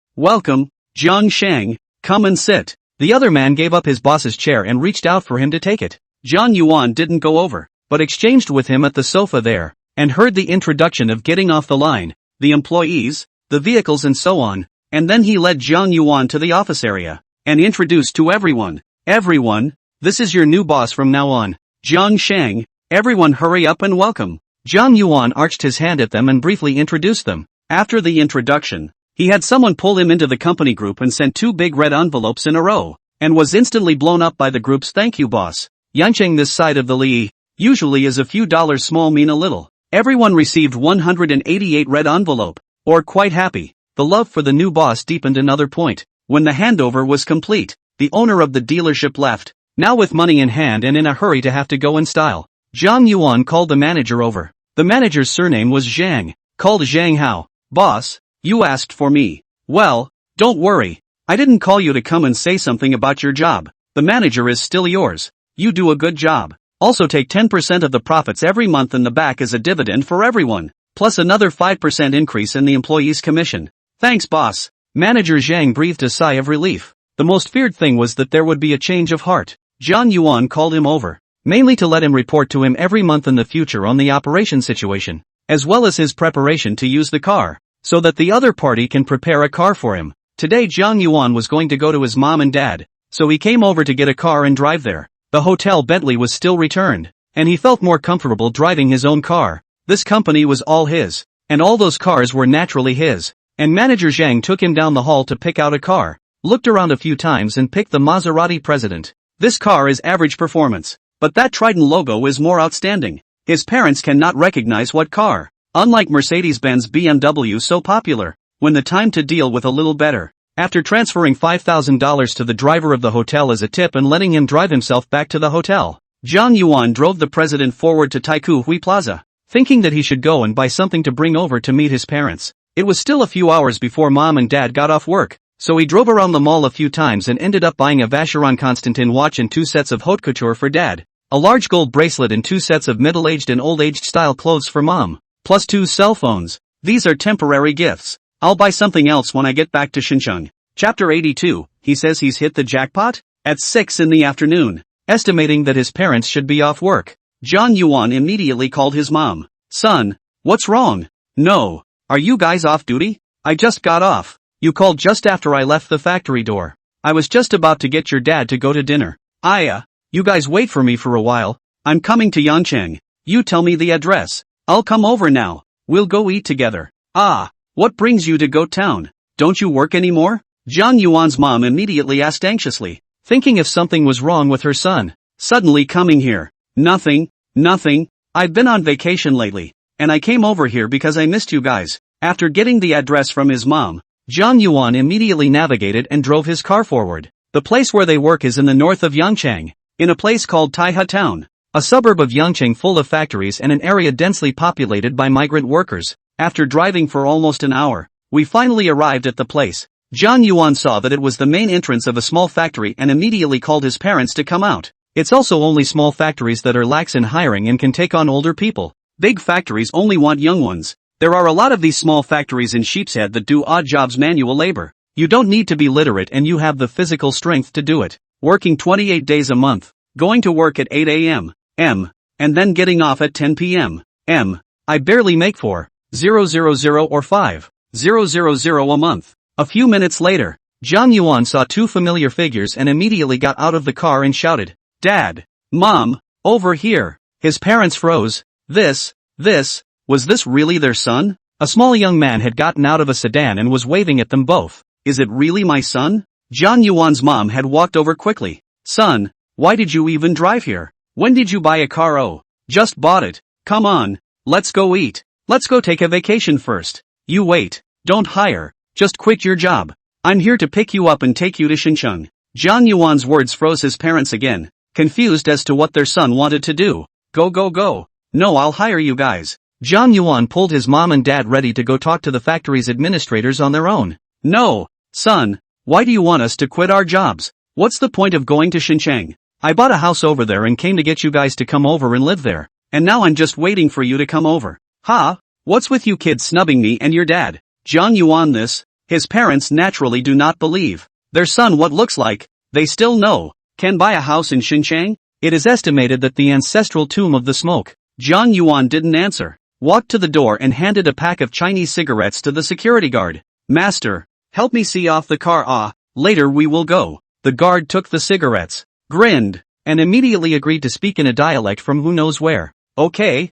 Speaker 1: Jiang Shang, come and sit. The other man gave up his boss's chair and reached out for him to take it. Jiang Yuan didn't go over, but exchanged with him at the sofa there, and heard the introduction of getting off the line, the employees, the vehicles and so on, and then he led Jiang Yuan to the office area, and introduced to everyone. Everyone, this is your new boss from now on. Jiang Shang, everyone hurry up and welcome. Jiang Yuan arched his hand at them and briefly introduced them. After the introduction, he had someone pull him into the company group and sent 2 big red envelopes in a row, and was instantly blown up by the group's thank you boss. Yancheng this side of the Li, usually is a few dollars small mean a little. Everyone received 188 red envelope, or quite happy. The love for the new boss deepened another point. When the handover was complete, the owner of the dealership left, now with money in hand and in a hurry to have to go in style. Jiang Yuan called the manager over. The manager's surname was Zhang, called Zhang Hao. Boss, you asked for me. Well, don't worry. I didn't call you to come and say something about your job. The manager is still yours. You do a good job. Also take 10% of the profits every month in the back as a dividend for everyone, plus another 5% increase in the employee's commission. Thanks boss. Manager Zhang breathed a sigh of relief. The most feared thing was that there would be a change of heart. Jiang Yuan called him over, mainly to let him report to him every month in the future on the operation situation, as well as his preparation to use the car, so that the other party can prepare a car for him. Today Jiang Yuan was going to go to his mom and dad, so he came over to get a car and drive there. The hotel Bentley was still returned, and he felt more comfortable driving his own car. This company was all his, and all those cars were naturally his, and manager Zhang took him down the hall to pick out a car, looked around a few times and picked the Maserati President. This car is average performance, but that Trident logo is more outstanding. His parents cannot recognize what car, unlike Mercedes-Benz BMW so popular, when the time to deal with a little better. After transferring $5,000 to the driver of the hotel as a tip and letting him drive himself back to the hotel, Jiang Yuan drove the president forward to Taikoo Hui Plaza, thinking that he should go and buy something to bring over to meet his parents. It was still a few hours before mom and dad got off work, so he drove around the mall a few times and ended up buying a Vacheron Constantin watch and 2 sets of haute couture for dad, a large gold bracelet and 2 sets of middle-aged and old-aged style clothes for mom, plus 2 cell phones. These are temporary gifts. I'll buy something else when I get back to Xincheng. Chapter 82, he says he's hit the jackpot? At 6 in the afternoon, estimating that his parents should be off work, Jiang Yuan immediately called his mom. Son, what's wrong? No. Are you guys off duty? I just got off. You called just after I left the factory door. I was just about to get your dad to go to dinner. You guys wait for me for a while. I'm coming to Yangcheng. You tell me the address. I'll come over now. We'll go eat together. What brings you to Goat Town? Don't you work anymore? Jiang Yuan's mom immediately asked anxiously, thinking if something was wrong with her son. Suddenly coming here. Nothing. I've been on vacation lately, and I came over here because I missed you guys. After getting the address from his mom, Jiang Yuan immediately navigated and drove his car forward. The place where they work is in the north of Yangcheng, in a place called Taihe Town, a suburb of Yangcheng full of factories and an area densely populated by migrant workers. After driving for almost an hour, we finally arrived at the place. Jiang Yuan saw that it was the main entrance of a small factory and immediately called his parents to come out. It's also only small factories that are lax in hiring and can take on older people. Big factories only want young ones. There are a lot of these small factories in Sheepshead that do odd jobs, manual labor. You don't need to be literate and you have the physical strength to do it. Working 28 days a month, going to work at 8 a.m. And then getting off at 10 p.m. I barely make 4,000 or 5,000 a month. A few minutes later, Jiang Yuan saw 2 familiar figures and immediately got out of the car and shouted, Dad, Mom, over here. His parents froze. Was this really their son? A small young man had gotten out of a sedan and was waving at them both. Is it really my son? Jiang Yuan's mom had walked over quickly. Son, why did you even drive here? When did you buy a car? Oh, just bought it. Come on, let's go eat. Let's go take a vacation first. You wait, don't hire, just quit your job. I'm here to pick you up and take you to Xincheng. Jiang Yuan's words froze his parents again, confused as to what their son wanted to do. Go go go. No, I'll hire you guys. Jiang Yuan pulled his mom and dad ready to go talk to the factory's administrators on their own. No, son, why do you want us to quit our jobs? What's the point of going to Xincheng? I bought a house over there and came to get you guys to come over and live there. And now I'm just waiting for you to come over. Ha? What's with you kids snubbing me and your dad? Jiang Yuan this. His parents naturally do not believe their son what looks like, they still know, can buy a house in Xincheng? It is estimated that the ancestral tomb of the smoke. Jiang Yuan didn't answer, walked to the door and handed a pack of Chinese cigarettes to the security guard. Master, help me see off the car. Later we will go. The guard took the cigarettes, grinned, and immediately agreed to speak in a dialect from who knows where. Okay,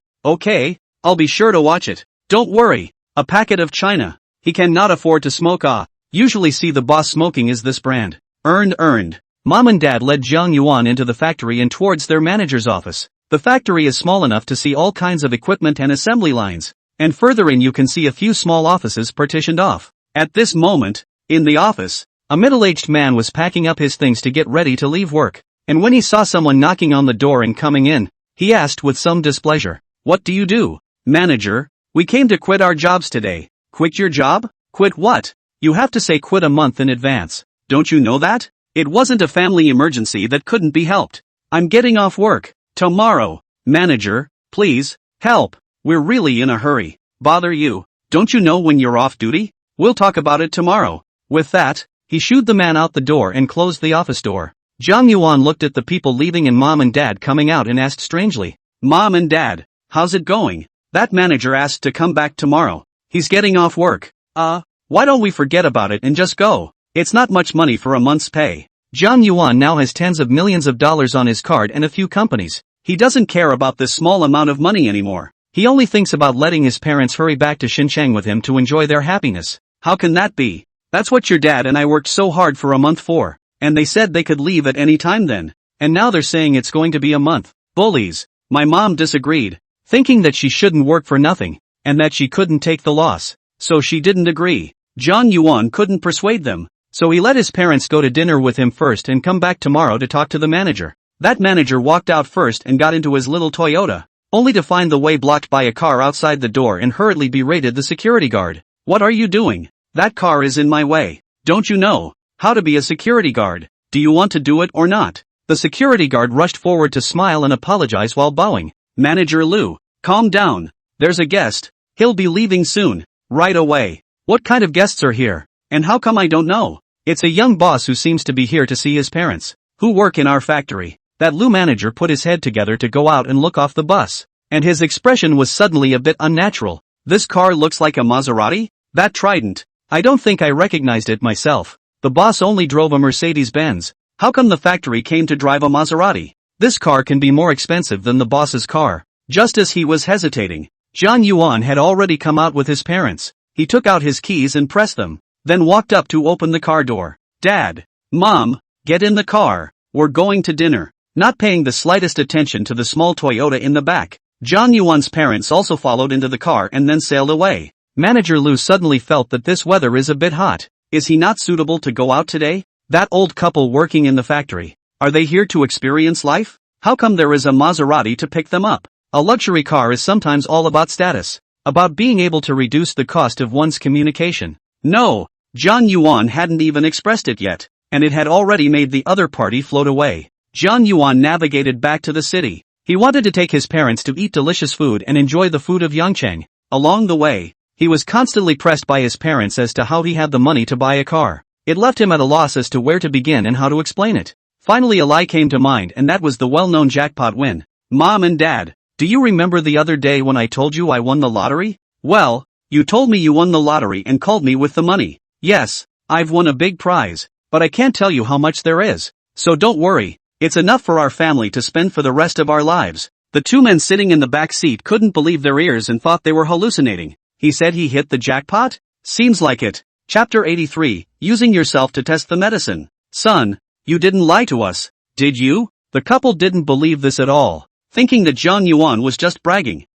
Speaker 1: I'll be sure to watch it. Don't worry, a packet of China. He cannot afford to smoke. Usually see the boss smoking is this brand. Earned. Mom and dad led Jiang Yuan into the factory and towards their manager's office. The factory is small enough to see all kinds of equipment and assembly lines. And further in you can see a few small offices partitioned off. At this moment, in the office, a middle-aged man was packing up his things to get ready to leave work. And when he saw someone knocking on the door and coming in, he asked with some displeasure, "What do you do?" "Manager, we came to quit our jobs today." "Quit your job? Quit what? You have to say quit a month in advance. Don't you know that? It wasn't a family emergency that couldn't be helped. I'm getting off work tomorrow." "Manager, please, help. We're really in a hurry." "Bother you. Don't you know when you're off duty? We'll talk about it tomorrow." With that, he shooed the man out the door and closed the office door. Jiang Yuan looked at the people leaving and mom and dad coming out and asked strangely, "Mom and dad, how's it going? That manager asked to come back tomorrow. He's getting off work. Why don't we forget about it and just go? It's not much money for a month's pay." Jiang Yuan now has tens of millions of dollars on his card and a few companies. He doesn't care about this small amount of money anymore. He only thinks about letting his parents hurry back to Xincheng with him to enjoy their happiness. How can that be? That's what your dad and I worked so hard for a month for. And they said they could leave at any time then. And now they're saying it's going to be a month. Bullies. My mom disagreed, thinking that she shouldn't work for nothing, and that she couldn't take the loss. So she didn't agree. Jiang Yuan couldn't persuade them. So he let his parents go to dinner with him first and come back tomorrow to talk to the manager. That manager walked out first and got into his little Toyota, only to find the way blocked by a car outside the door and hurriedly berated the security guard. "What are you doing? That car is in my way. Don't you know how to be a security guard? Do you want to do it or not?" The security guard rushed forward to smile and apologize while bowing. "Manager Liu, calm down. There's a guest. He'll be leaving soon. Right away." "What kind of guests are here? And how come I don't know?" "It's a young boss who seems to be here to see his parents, who work in our factory." That Liu manager put his head together to go out and look off the bus. And his expression was suddenly a bit unnatural. "This car looks like a Maserati? That Trident. I don't think I recognized it myself. The boss only drove a Mercedes-Benz. How come the factory came to drive a Maserati? This car can be more expensive than the boss's car." Just as he was hesitating, Jiang Yuan had already come out with his parents. He took out his keys and pressed them, then walked up to open the car door. "Dad, Mom, get in the car. We're going to dinner." Not paying the slightest attention to the small Toyota in the back, Jiang Yuan's parents also followed into the car and then sailed away. Manager Liu suddenly felt that this weather is a bit hot. Is he not suitable to go out today? That old couple working in the factory, are they here to experience life? How come there is a Maserati to pick them up? A luxury car is sometimes all about status, about being able to reduce the cost of one's communication. No, Jiang Yuan hadn't even expressed it yet, and it had already made the other party float away. Jiang Yuan navigated back to the city. He wanted to take his parents to eat delicious food and enjoy the food of Yangcheng. Along the way, he was constantly pressed by his parents as to how he had the money to buy a car. It left him at a loss as to where to begin and how to explain it. Finally a lie came to mind, and that was the well-known jackpot win. "Mom and Dad, do you remember the other day when I told you I won the lottery? Well, you told me you won the lottery and called me with the money. Yes, I've won a big prize, but I can't tell you how much there is. So don't worry. It's enough for our family to spend for the rest of our lives." The two men sitting in the back seat couldn't believe their ears and thought they were hallucinating. He said he hit the jackpot? Seems like it. Chapter 83, Using Yourself to Test the Medicine. "Son, you didn't lie to us, did you?" The couple didn't believe this at all, thinking that John Yuan was just bragging.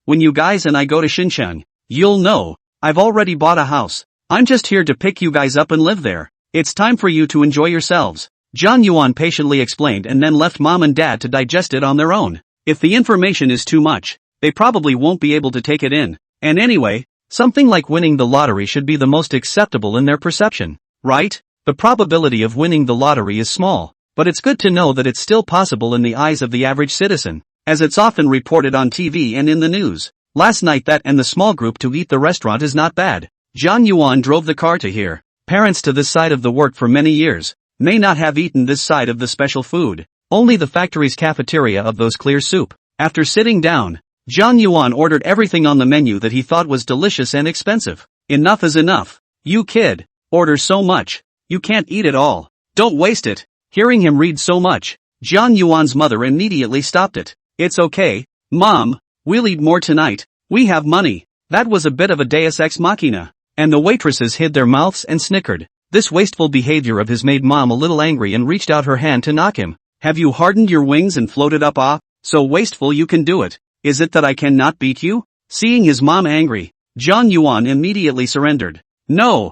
Speaker 1: When you guys and I go to Xinjiang, you'll know, I've already bought a house. I'm just here to pick you guys up and live there. It's time for you to enjoy yourselves. John Yuan patiently explained and then left mom and dad to digest it on their own. If the information is too much, they probably won't be able to take it in. And anyway, something like winning the lottery should be the most acceptable in their perception, right? The probability of winning the lottery is small, but it's good to know that it's still possible in the eyes of the average citizen, as it's often reported on TV and in the news. Last night that and the small group to eat the restaurant is not bad. John Yuan drove the car to here. Parents to this side of the work for many years may not have eaten this side of the special food, only the factory's cafeteria of those clear soup. After sitting down, John Yuan ordered everything on the menu that he thought was delicious and expensive. Enough is enough. You kid, order so much. You can't eat it all. Don't waste it. Hearing him read so much, John Yuan's mother immediately stopped it. It's okay, Mom, we'll eat more tonight. We have money. That was a bit of a deus ex machina. And the waitresses hid their mouths and snickered. This wasteful behavior of his made mom a little angry and reached out her hand to knock him. Have you hardened your wings and floated up? So wasteful you can do it. Is it that I cannot beat you? Seeing his mom angry, John Yuan immediately surrendered. No,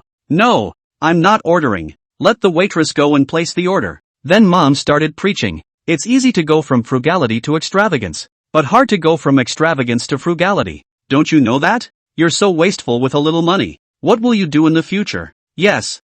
Speaker 1: I'm not ordering. Let the waitress go and place the order. Then mom started preaching. It's easy to go from frugality to extravagance, but hard to go from extravagance to frugality. Don't you know that? You're so wasteful with a little money. What will you do in the future? Yes,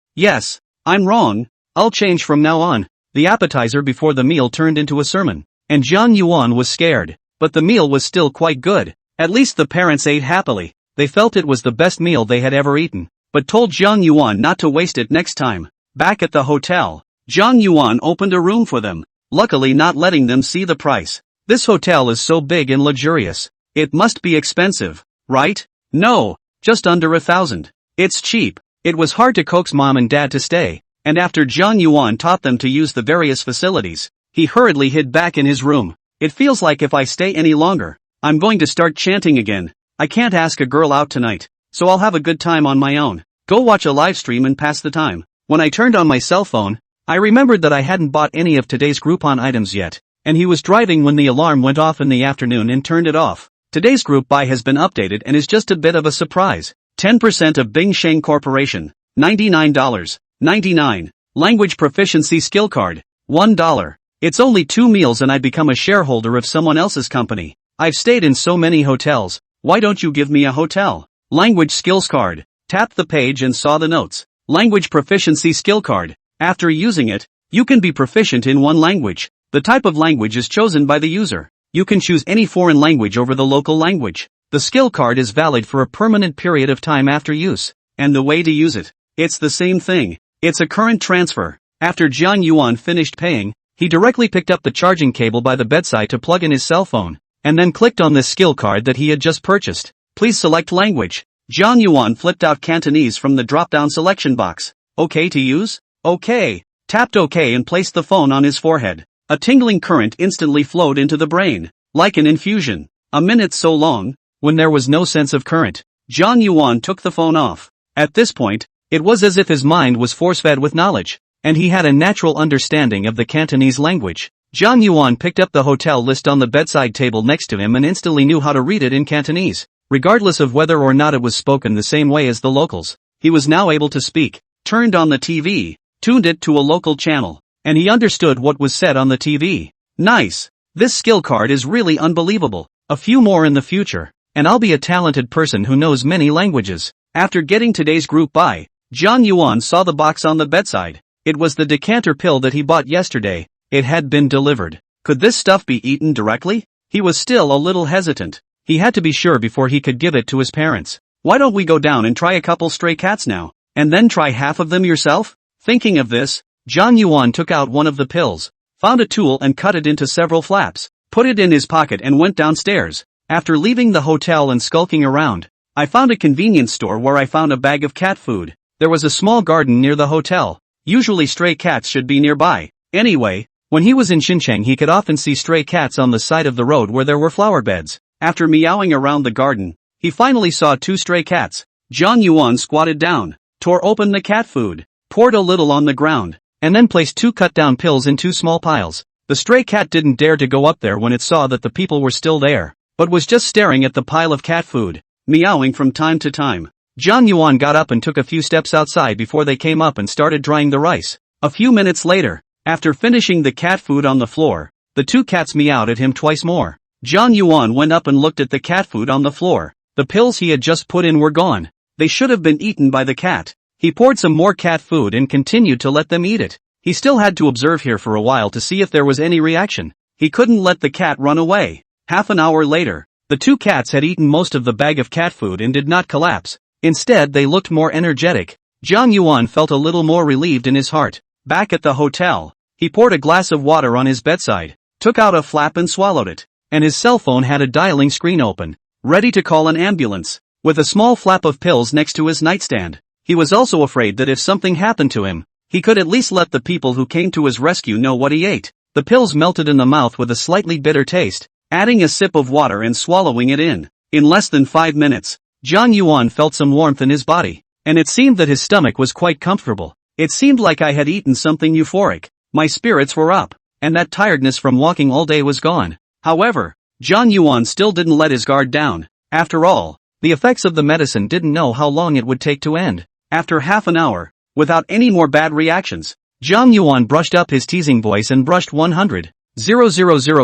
Speaker 1: I'm wrong. I'll change from now on. The appetizer before the meal turned into a sermon, and John Yuan was scared, but the meal was still quite good. At least the parents ate happily. They felt it was the best meal they had ever eaten, but told John Yuan not to waste it next time. Back at the hotel, John Yuan opened a room for them, luckily not letting them see the price. This hotel is so big and luxurious. It must be expensive, right? No, just under 1,000. It's cheap. It was hard to coax mom and dad to stay, and after John Yuan taught them to use the various facilities, he hurriedly hid back in his room. It feels like if I stay any longer, I'm going to start chanting again. I can't ask a girl out tonight, so I'll have a good time on my own. Go watch a live stream and pass the time. When I turned on my cell phone, I remembered that I hadn't bought any of today's Groupon items yet, and he was driving when the alarm went off in the afternoon and turned it off. Today's group buy has been updated and is just a bit of a surprise. 10% of Bing Sheng Corporation, $99.99. Language proficiency skill card, $1. It's only 2 meals and I become a shareholder of someone else's company. I've stayed in so many hotels, why don't you give me a hotel? Language skills card, tapped the page and saw the notes. Language proficiency skill card. After using it, you can be proficient in one language. The type of language is chosen by the user. You can choose any foreign language over the local language. The skill card is valid for a permanent period of time after use. And the way to use it? It's the same thing. It's a current transfer. After John Yuan finished paying, he directly picked up the charging cable by the bedside to plug in his cell phone, and then clicked on this skill card that he had just purchased. Please select language. John Yuan flipped out Cantonese from the drop-down selection box. Okay to use? Okay. Tapped OK and placed the phone on his forehead. A tingling current instantly flowed into the brain, like an infusion. A minute so long, when there was no sense of current. John Yuan took the phone off. At this point, it was as if his mind was force-fed with knowledge, and he had a natural understanding of the Cantonese language. John Yuan picked up the hotel list on the bedside table next to him and instantly knew how to read it in Cantonese, regardless of whether or not it was spoken the same way as the locals. He was now able to speak, turned on the TV, tuned it to a local channel, and he understood what was said on the TV. Nice. This skill card is really unbelievable. A few more in the future, and I'll be a talented person who knows many languages. After getting today's group buy, John Yuan saw the box on the bedside. It was the decanter pill that he bought yesterday. It had been delivered. Could this stuff be eaten directly? He was still a little hesitant. He had to be sure before he could give it to his parents. Why don't we go down and try a couple stray cats now, and then try half of them yourself? Thinking of this, John Yuan took out one of the pills, found a tool and cut it into several flaps, put it in his pocket and went downstairs. After leaving the hotel and skulking around, I found a convenience store where I found a bag of cat food. There was a small garden near the hotel. Usually stray cats should be nearby. Anyway, when he was in Xinjiang he could often see stray cats on the side of the road where there were flower beds. After meowing around the garden, he finally saw 2 stray cats. John Yuan squatted down, tore open the cat food, poured a little on the ground, and then placed 2 cut-down pills in 2 small piles. The stray cat didn't dare to go up there when it saw that the people were still there, but was just staring at the pile of cat food, meowing from time to time. John Yuan got up and took a few steps outside before they came up and started drying the rice. A few minutes later, after finishing the cat food on the floor, the two cats meowed at him twice more. John Yuan went up and looked at the cat food on the floor. The pills he had just put in were gone. They should have been eaten by the cat. He poured some more cat food and continued to let them eat it. He still had to observe here for a while to see if there was any reaction. He couldn't let the cat run away. Half an hour later, the two cats had eaten most of the bag of cat food and did not collapse. Instead, they looked more energetic. John Yuan felt a little more relieved in his heart. Back at the hotel, he poured a glass of water on his bedside, took out a flap and swallowed it, and his cell phone had a dialing screen open, ready to call an ambulance, with a small flap of pills next to his nightstand. He was also afraid that if something happened to him, he could at least let the people who came to his rescue know what he ate. The pills melted in the mouth with a slightly bitter taste. Adding a sip of water and swallowing it in. In less than 5 minutes, John Yuan felt some warmth in his body, and it seemed that his stomach was quite comfortable. It seemed like I had eaten something euphoric. My spirits were up, and that tiredness from walking all day was gone. However, John Yuan still didn't let his guard down. After all, the effects of the medicine didn't know how long it would take to end. After half an hour, without any more bad reactions, John Yuan brushed up his teasing voice and brushed 100,000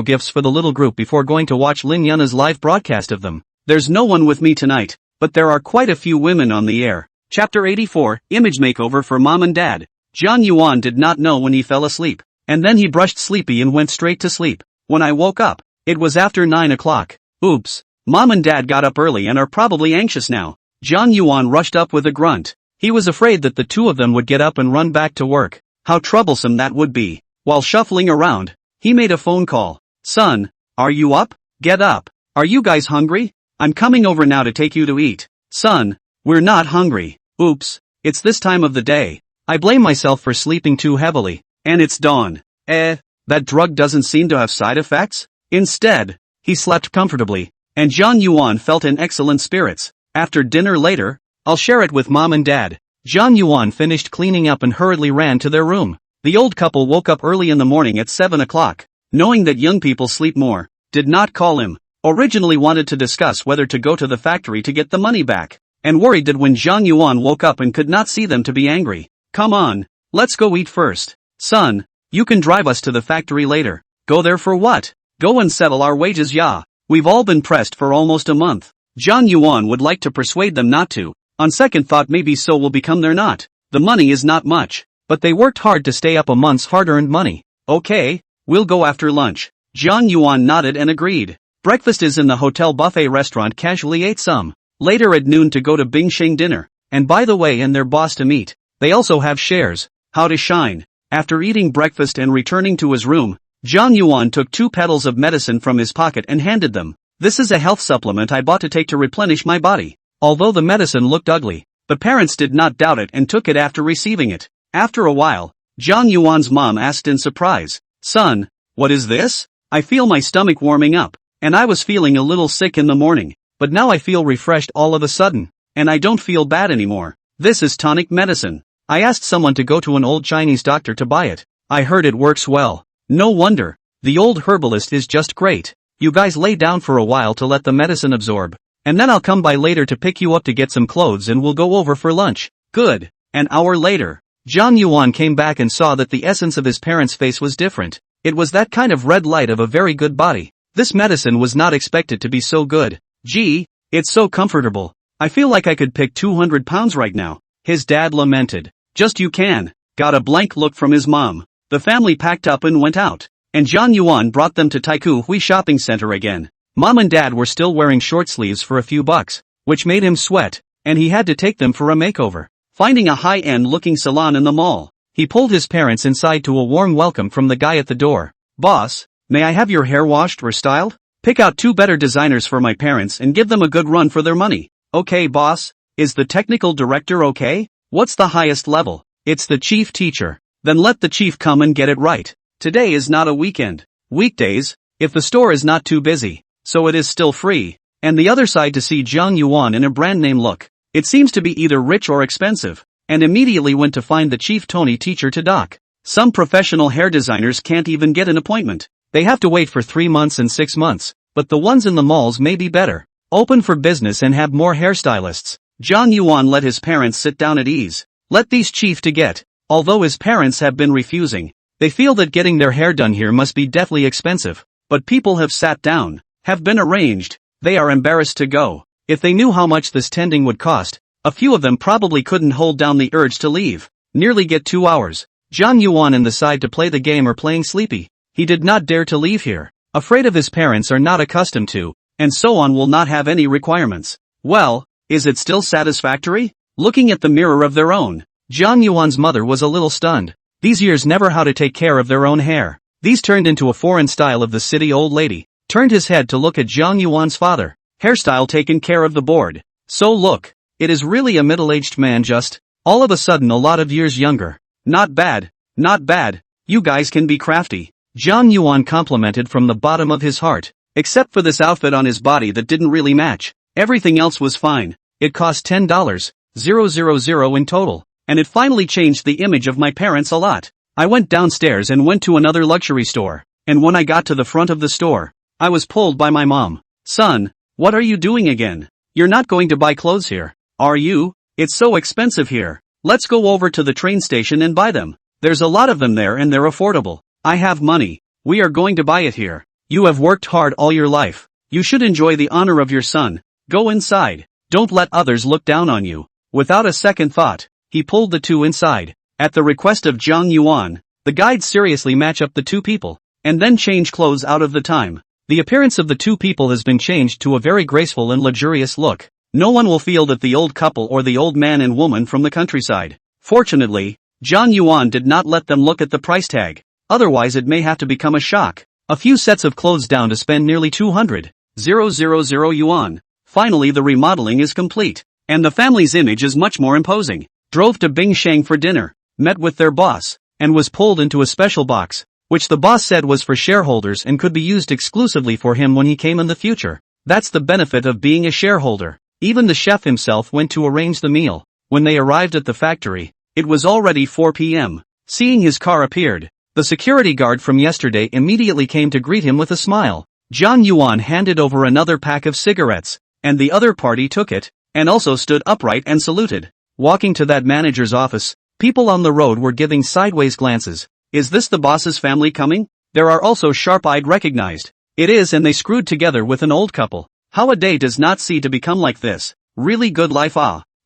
Speaker 1: gifts for the little group before going to watch Lin Yuna's live broadcast of them. There's no one with me tonight, but there are quite a few women on the air. Chapter 84, Image Makeover for Mom and Dad. John Yuan did not know when he fell asleep, and then he brushed sleepy and went straight to sleep. When I woke up, it was after 9 o'clock. Oops, Mom and Dad got up early and are probably anxious now. John Yuan rushed up with a grunt. He was afraid that the two of them would get up and run back to work. How troublesome that would be. While shuffling around, he made a phone call. Son, are you up? Get up. Are you guys hungry? I'm coming over now to take you to eat. Son, we're not hungry. Oops, it's this time of the day. I blame myself for sleeping too heavily. And it's dawn. That drug doesn't seem to have side effects? Instead, he slept comfortably, and John Yuan felt in excellent spirits. After dinner later, I'll share it with Mom and Dad. John Yuan finished cleaning up and hurriedly ran to their room. The old couple woke up early in the morning at 7 o'clock, knowing that young people sleep more, did not call him, originally wanted to discuss whether to go to the factory to get the money back, and worried that when John Yuan woke up and could not see them to be angry. Come on, let's go eat first. Son, you can drive us to the factory later. Go there for what? Go and settle our wages, yeah. We've all been pressed for almost a month. John Yuan would like to persuade them not to. On second thought, maybe so will become their not. The money is not much, but they worked hard to stay up a month's hard-earned money. Okay, we'll go after lunch. John Yuan nodded and agreed. Breakfast is in the hotel buffet restaurant. Casually ate some. Later at noon to go to Bingsheng dinner. And by the way, and their boss to meet. They also have shares. How to shine. After eating breakfast and returning to his room, John Yuan took 2 petals of medicine from his pocket and handed them. This is a health supplement I bought to take to replenish my body. Although the medicine looked ugly, the parents did not doubt it and took it after receiving it. After a while, John Yuan's mom asked in surprise, Son, what is this? I feel my stomach warming up, and I was feeling a little sick in the morning, but now I feel refreshed all of a sudden, and I don't feel bad anymore. This is tonic medicine. I asked someone to go to an old Chinese doctor to buy it. I heard it works well. No wonder. The old herbalist is just great. You guys lay down for a while to let the medicine absorb. And then I'll come by later to pick you up to get some clothes and we'll go over for lunch. Good. An hour later, John Yuan came back and saw that the essence of his parents' face was different. It was that kind of red light of a very good body. This medicine was not expected to be so good. Gee, it's so comfortable. I feel like I could pick 200 pounds right now. His dad lamented. Just you can. Got a blank look from his mom. The family packed up and went out. And John Yuan brought them to Taikoo Hui shopping center again. Mom and Dad were still wearing short sleeves for a few bucks, which made him sweat, and he had to take them for a makeover. Finding a high-end looking salon in the mall, he pulled his parents inside to a warm welcome from the guy at the door. Boss, may I have your hair washed or styled? Pick out 2 better designers for my parents and give them a good run for their money. Okay, boss. Is the technical director okay? What's the highest level? It's the chief teacher. Then let the chief come and get it right. Today is not a weekend. Weekdays, if the store is not too busy. So it is still free. And the other side to see John Yuan in a brand name look. It seems to be either rich or expensive. And immediately went to find the chief Tony teacher to dock. Some professional hair designers can't even get an appointment. They have to wait for 3 months and 6 months, but the ones in the malls may be better. Open for business and have more hairstylists. Zhang Yuan let his parents sit down at ease. Let these chief to get. Although his parents have been refusing, they feel that getting their hair done here must be deathly expensive. But people have sat down, have been arranged. They are embarrassed to go. If they knew how much this tending would cost, a few of them probably couldn't hold down the urge to leave. Nearly get 2 hours. Zhang Yuan and decide to play the game or playing sleepy. He did not dare to leave here. Afraid of his parents are not accustomed to, and so on will not have any requirements. Well, is it still satisfactory? Looking at the mirror of their own, Zhang Yuan's mother was a little stunned. These years never how to take care of their own hair. These turned into a foreign style of the city old lady. Turned his head to look at Zhang Yuan's father. Hairstyle taken care of the board. So look, it is really a middle-aged man just, all of a sudden a lot of years younger. Not bad, not bad, you guys can be crafty. Zhang Yuan complimented from the bottom of his heart. Except for this outfit on his body that didn't really match. Everything else was fine. It cost $10,000 in total. And it finally changed the image of my parents a lot. I went downstairs and went to another luxury store. And when I got to the front of the store, I was pulled by my mom. Son, what are you doing again? You're not going to buy clothes here, are you? It's so expensive here. Let's go over to the train station and buy them. There's a lot of them there and they're affordable. I have money. We are going to buy it here. You have worked hard all your life. You should enjoy the honor of your son. Go inside. Don't let others look down on you. Without a second thought, he pulled the two inside. At the request of Zhang Yuan, the guides seriously match up the two people, and then change clothes out of the time. The appearance of the two people has been changed to a very graceful and luxurious look. No one will feel that the old couple or the old man and woman from the countryside. Fortunately, Zhang Yuan did not let them look at the price tag. Otherwise it may have to become a shock. A few sets of clothes down to spend nearly 200,000 yuan. Finally the remodeling is complete, and the family's image is much more imposing. Drove to Bingsheng for dinner, met with their boss, and was pulled into a special box, which the boss said was for shareholders and could be used exclusively for him when he came in the future. That's the benefit of being a shareholder. Even the chef himself went to arrange the meal. When they arrived at the factory, it was already 4 p.m. Seeing his car appeared, the security guard from yesterday immediately came to greet him with a smile. Zhang Yuan handed over another pack of cigarettes, and the other party took it, and also stood upright and saluted. Walking to that manager's office, people on the road were giving sideways glances. Is this the boss's family coming? There are also sharp-eyed recognized. It is, and they screwed together with an old couple. How a day does not see to become like this. Really good life.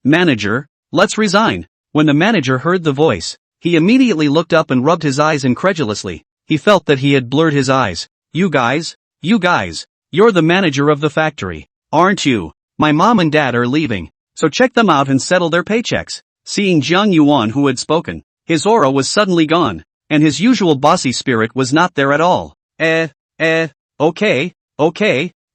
Speaker 1: Manager, let's resign. When the manager heard the voice, he immediately looked up and rubbed his eyes incredulously. He felt that he had blurred his eyes. You guys, you're the manager of the factory, aren't you? My mom and dad are leaving, so check them out and settle their paychecks. Seeing Zhang Yuan who had spoken, his aura was suddenly gone, and his usual bossy spirit was not there at all. Okay,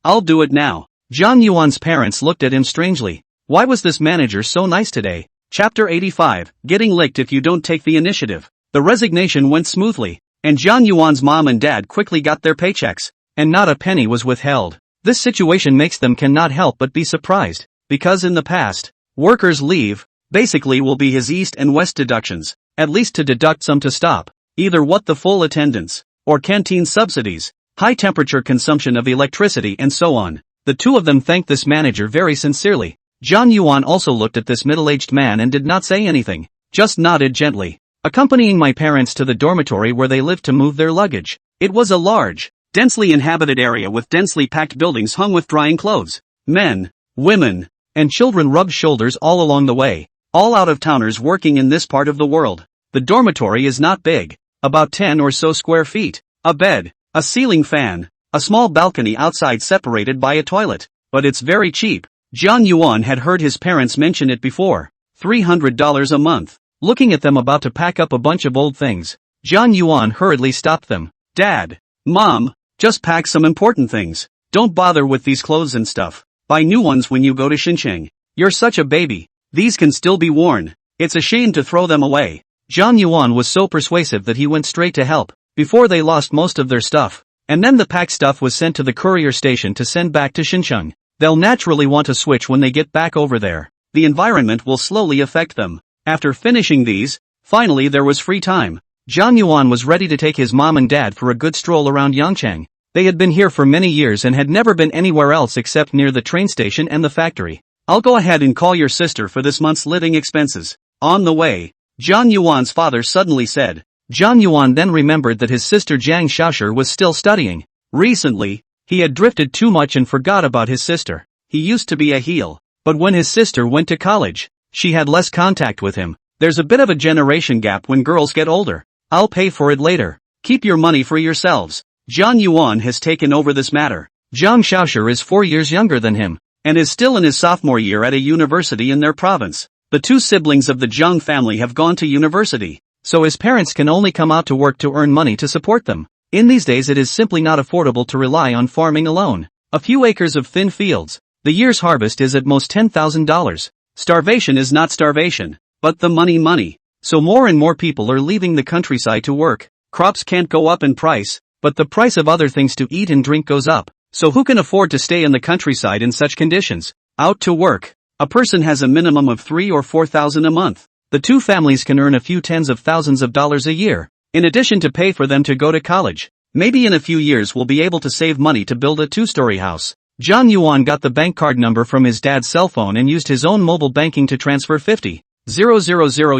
Speaker 1: I'll do it now. Zhang Yuan's parents looked at him strangely. Why was this manager so nice today? Chapter 85, Getting Licked If You Don't Take the Initiative. The resignation went smoothly, and Zhang Yuan's mom and dad quickly got their paychecks, and not a penny was withheld. This situation makes them cannot help but be surprised, because in the past, workers' leave, basically will be his east and west deductions, at least to deduct some to stop, either what the full attendance, or canteen subsidies, high temperature consumption of electricity and so on. The two of them thanked this manager very sincerely. Zhang Yuan also looked at this middle-aged man and did not say anything, just nodded gently, accompanying my parents to the dormitory where they lived to move their luggage. It was a large, densely inhabited area with densely packed buildings hung with drying clothes. Men, women, and children rubbed shoulders all along the way, all out-of-towners working in this part of the world. The dormitory is not big, about 10 or so square feet, a bed, a ceiling fan, a small balcony outside separated by a toilet, but it's very cheap. Zhang Yuan had heard his parents mention it before. $300 a month. Looking at them about to pack up a bunch of old things, Zhang Yuan hurriedly stopped them. Dad, Mom, just pack some important things. Don't bother with these clothes and stuff. Buy new ones when you go to Xinjiang. You're such a baby. These can still be worn. It's a shame to throw them away. Zhang Yuan was so persuasive that he went straight to help, before they lost most of their stuff. And then the packed stuff was sent to the courier station to send back to Xinjiang. They'll naturally want to switch when they get back over there. The environment will slowly affect them. After finishing these, finally there was free time. Jiang Yuan was ready to take his mom and dad for a good stroll around Yangcheng. They had been here for many years and had never been anywhere else except near the train station and the factory. I'll go ahead and call your sister for this month's living expenses. On the way, Jiang Yuan's father suddenly said. Jiang Yuan then remembered that his sister Jiang Xiaoshi was still studying. Recently, he had drifted too much and forgot about his sister. He used to be a heel, but when his sister went to college, she had less contact with him. There's a bit of a generation gap when girls get older. I'll pay for it later. Keep your money for yourselves. Jiang Yuan has taken over this matter. Jiang Xiaoshi is 4 years younger than him, and is still in his sophomore year at a university in their province. The two siblings of the Jiang family have gone to university, so his parents can only come out to work to earn money to support them. In these days it is simply not affordable to rely on farming alone. A few acres of thin fields. The year's harvest is at most $10,000. Starvation is not starvation, but the money. So more and more people are leaving the countryside to work. Crops can't go up in price, but the price of other things to eat and drink goes up. So who can afford to stay in the countryside in such conditions? Out to work. A person has a minimum of $3,000 or $4,000 a month. The two families can earn a few tens of thousands of dollars a year, in addition to pay for them to go to college. Maybe in a few years we'll be able to save money to build a 2-story house. Jiang Yuan got the bank card number from his dad's cell phone and used his own mobile banking to transfer 50,000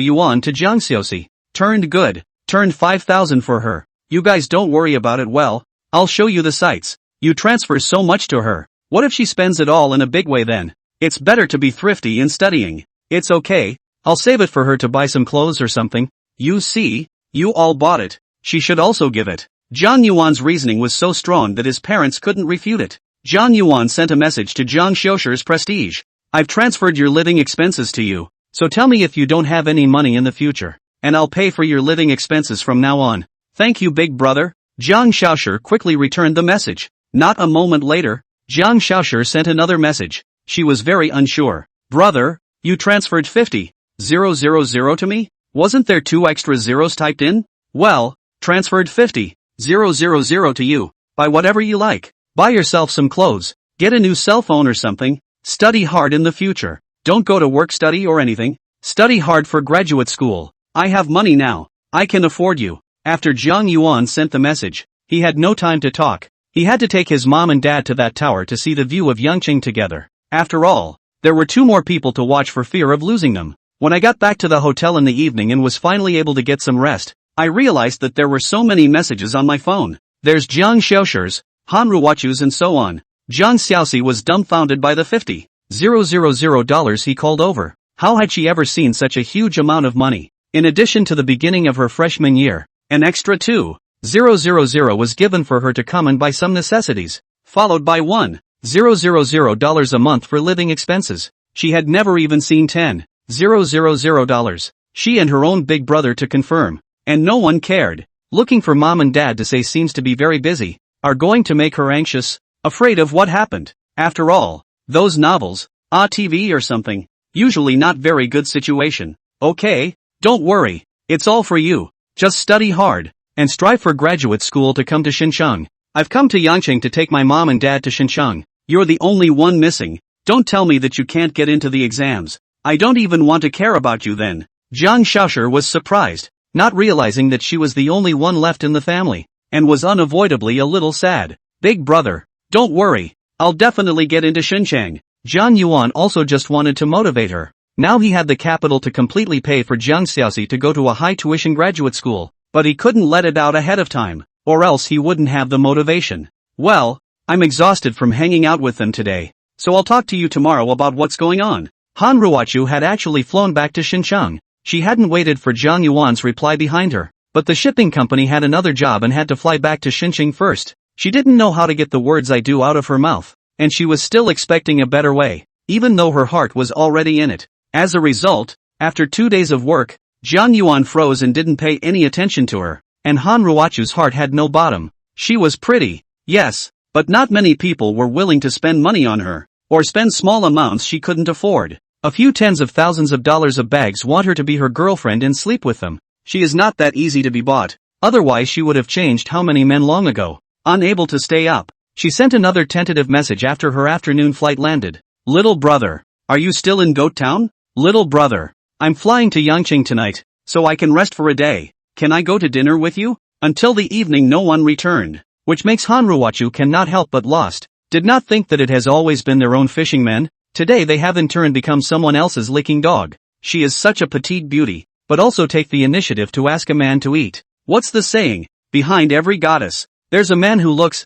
Speaker 1: yuan to Jiang Xiaoxi. Turned good. Turned 5,000 for her. You guys don't worry about it. Well, I'll show you the sights. You transfer so much to her. What if she spends it all in a big way then? It's better to be thrifty in studying. It's okay. I'll save it for her to buy some clothes or something. You see, you all bought it. She should also give it. Jiang Yuan's reasoning was so strong that his parents couldn't refute it. Jiang Yuan sent a message to Jiang Xiaoshi's prestige. I've transferred your living expenses to you, so tell me if you don't have any money in the future, and I'll pay for your living expenses from now on. Thank you, big brother. Jiang Xiaoshi quickly returned the message. Not a moment later, Jiang Xiaoshi sent another message. She was very unsure. Brother, you transferred 50,000 to me? Wasn't there 2 extra zeros typed in? Well, transferred 50,000 to you. Buy whatever you like. Buy yourself some clothes. Get a new cell phone or something. Study hard in the future. Don't go to work study or anything. Study hard for graduate school. I have money now. I can afford you. After Jiang Yuan sent the message, he had no time to talk. He had to take his mom and dad to that tower to see the view of Yangcheng together. After all, there were 2 more people to watch for fear of losing them. When I got back to the hotel in the evening and was finally able to get some rest, I realized that there were so many messages on my phone. There's Jiang Xiaoshi's, manhwa's and so on. Jiang Xiaoxi was dumbfounded by the $50,000 he called over. How had she ever seen such a huge amount of money? In addition to the beginning of her freshman year, an extra $2,000 was given for her to come and buy some necessities, followed by $1,000 a month for living expenses. She had never even seen $10,000. She and her own big brother to confirm, and no one cared. Looking for mom and dad to say seems to be very busy, are going to make her anxious, afraid of what happened. After all, those novels, TV or something, usually not very good situation. Okay, don't worry, it's all for you. Just study hard, and strive for graduate school to come to Xinjiang. I've come to Yangcheng to take my mom and dad to Xinjiang. You're the only one missing. Don't tell me that you can't get into the exams. I don't even want to care about you then. Jiang Xiaoshi was surprised, not realizing that she was the only one left in the family, and was unavoidably a little sad. Big brother, don't worry, I'll definitely get into Xinjiang. Jiang Yuan also just wanted to motivate her. Now he had the capital to completely pay for Jiang Xiaoxi to go to a high-tuition graduate school, but he couldn't let it out ahead of time, or else he wouldn't have the motivation. Well, I'm exhausted from hanging out with them today, so I'll talk to you tomorrow about what's going on. Manhwa had actually flown back to Xinjiang. She hadn't waited for Jiang Yuan's reply behind her, but the shipping company had another job and had to fly back to Xinjiang first. She didn't know how to get the words "I do" out of her mouth, and she was still expecting a better way, even though her heart was already in it. As a result, after 2 days of work, Jiang Yuan froze and didn't pay any attention to her, and Manhwa's heart had no bottom. She was pretty, yes, but not many people were willing to spend money on her, or spend small amounts she couldn't afford. A few tens of thousands of dollars of bags want her to be her girlfriend and sleep with them. She is not that easy to be bought, otherwise she would have changed how many men long ago. Unable to stay up, she sent another tentative message after her afternoon flight landed. Little brother, are you still in Goat Town? Little brother, I'm flying to Yangcheng tonight, so I can rest for a day. can I go to dinner with you? Until the evening no one returned, which makes Hanruwachu cannot help but lost. Did not think that it has always been their own fishing men. Today they have in turn become someone else's licking dog. She is such a petite beauty, but also take the initiative to ask a man to eat. What's the saying? Behind every goddess, there's a man who looks,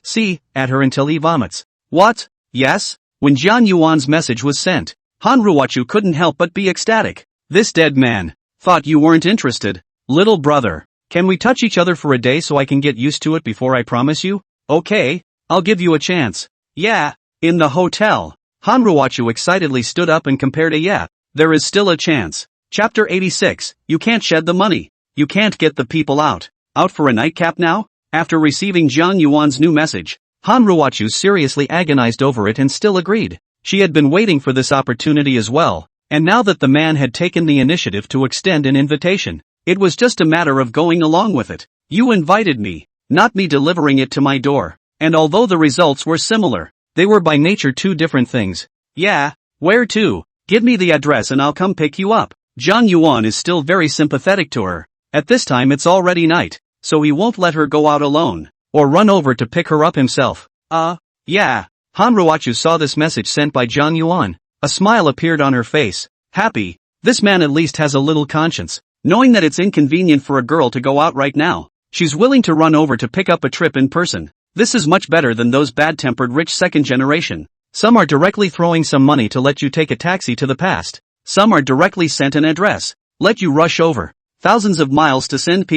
Speaker 1: at her until he vomits. What? Yes? When Jian Yuan's message was sent, Hanruwachu couldn't help but be ecstatic. This dead man. Thought you weren't interested. Little brother, can we touch each other for a day so I can get used to it before I promise you? Okay, I'll give you a chance. Yeah, in the hotel. Hanruwachu excitedly stood up and compared a yeah. There is still a chance. Chapter 86, you can't shed the money. You can't get the people out. Out for a nightcap now? After receiving Jian Yuan's new message, Hanruwachu seriously agonized over it and still agreed. She had been waiting for this opportunity as well, and now that the man had taken the initiative to extend an invitation, it was just a matter of going along with it. You invited me, not me delivering it to my door. And although the results were similar, they were by nature two different things. Yeah, where to? Give me the address and I'll come pick you up. Jian Yuan is still very sympathetic to her. At this time it's already night, so he won't let her go out alone, or run over to pick her up himself. Yeah. Hanruwachu saw this message sent by Jian Yuan. A smile appeared on her face. Happy, this man at least has a little conscience. Knowing that it's inconvenient for a girl to go out right now, she's willing to run over to pick up a trip in person. This is much better than those bad-tempered rich second generation. Some are directly throwing some money to let you take a taxi to the past. Some are directly sent an address, let you rush over thousands of miles to send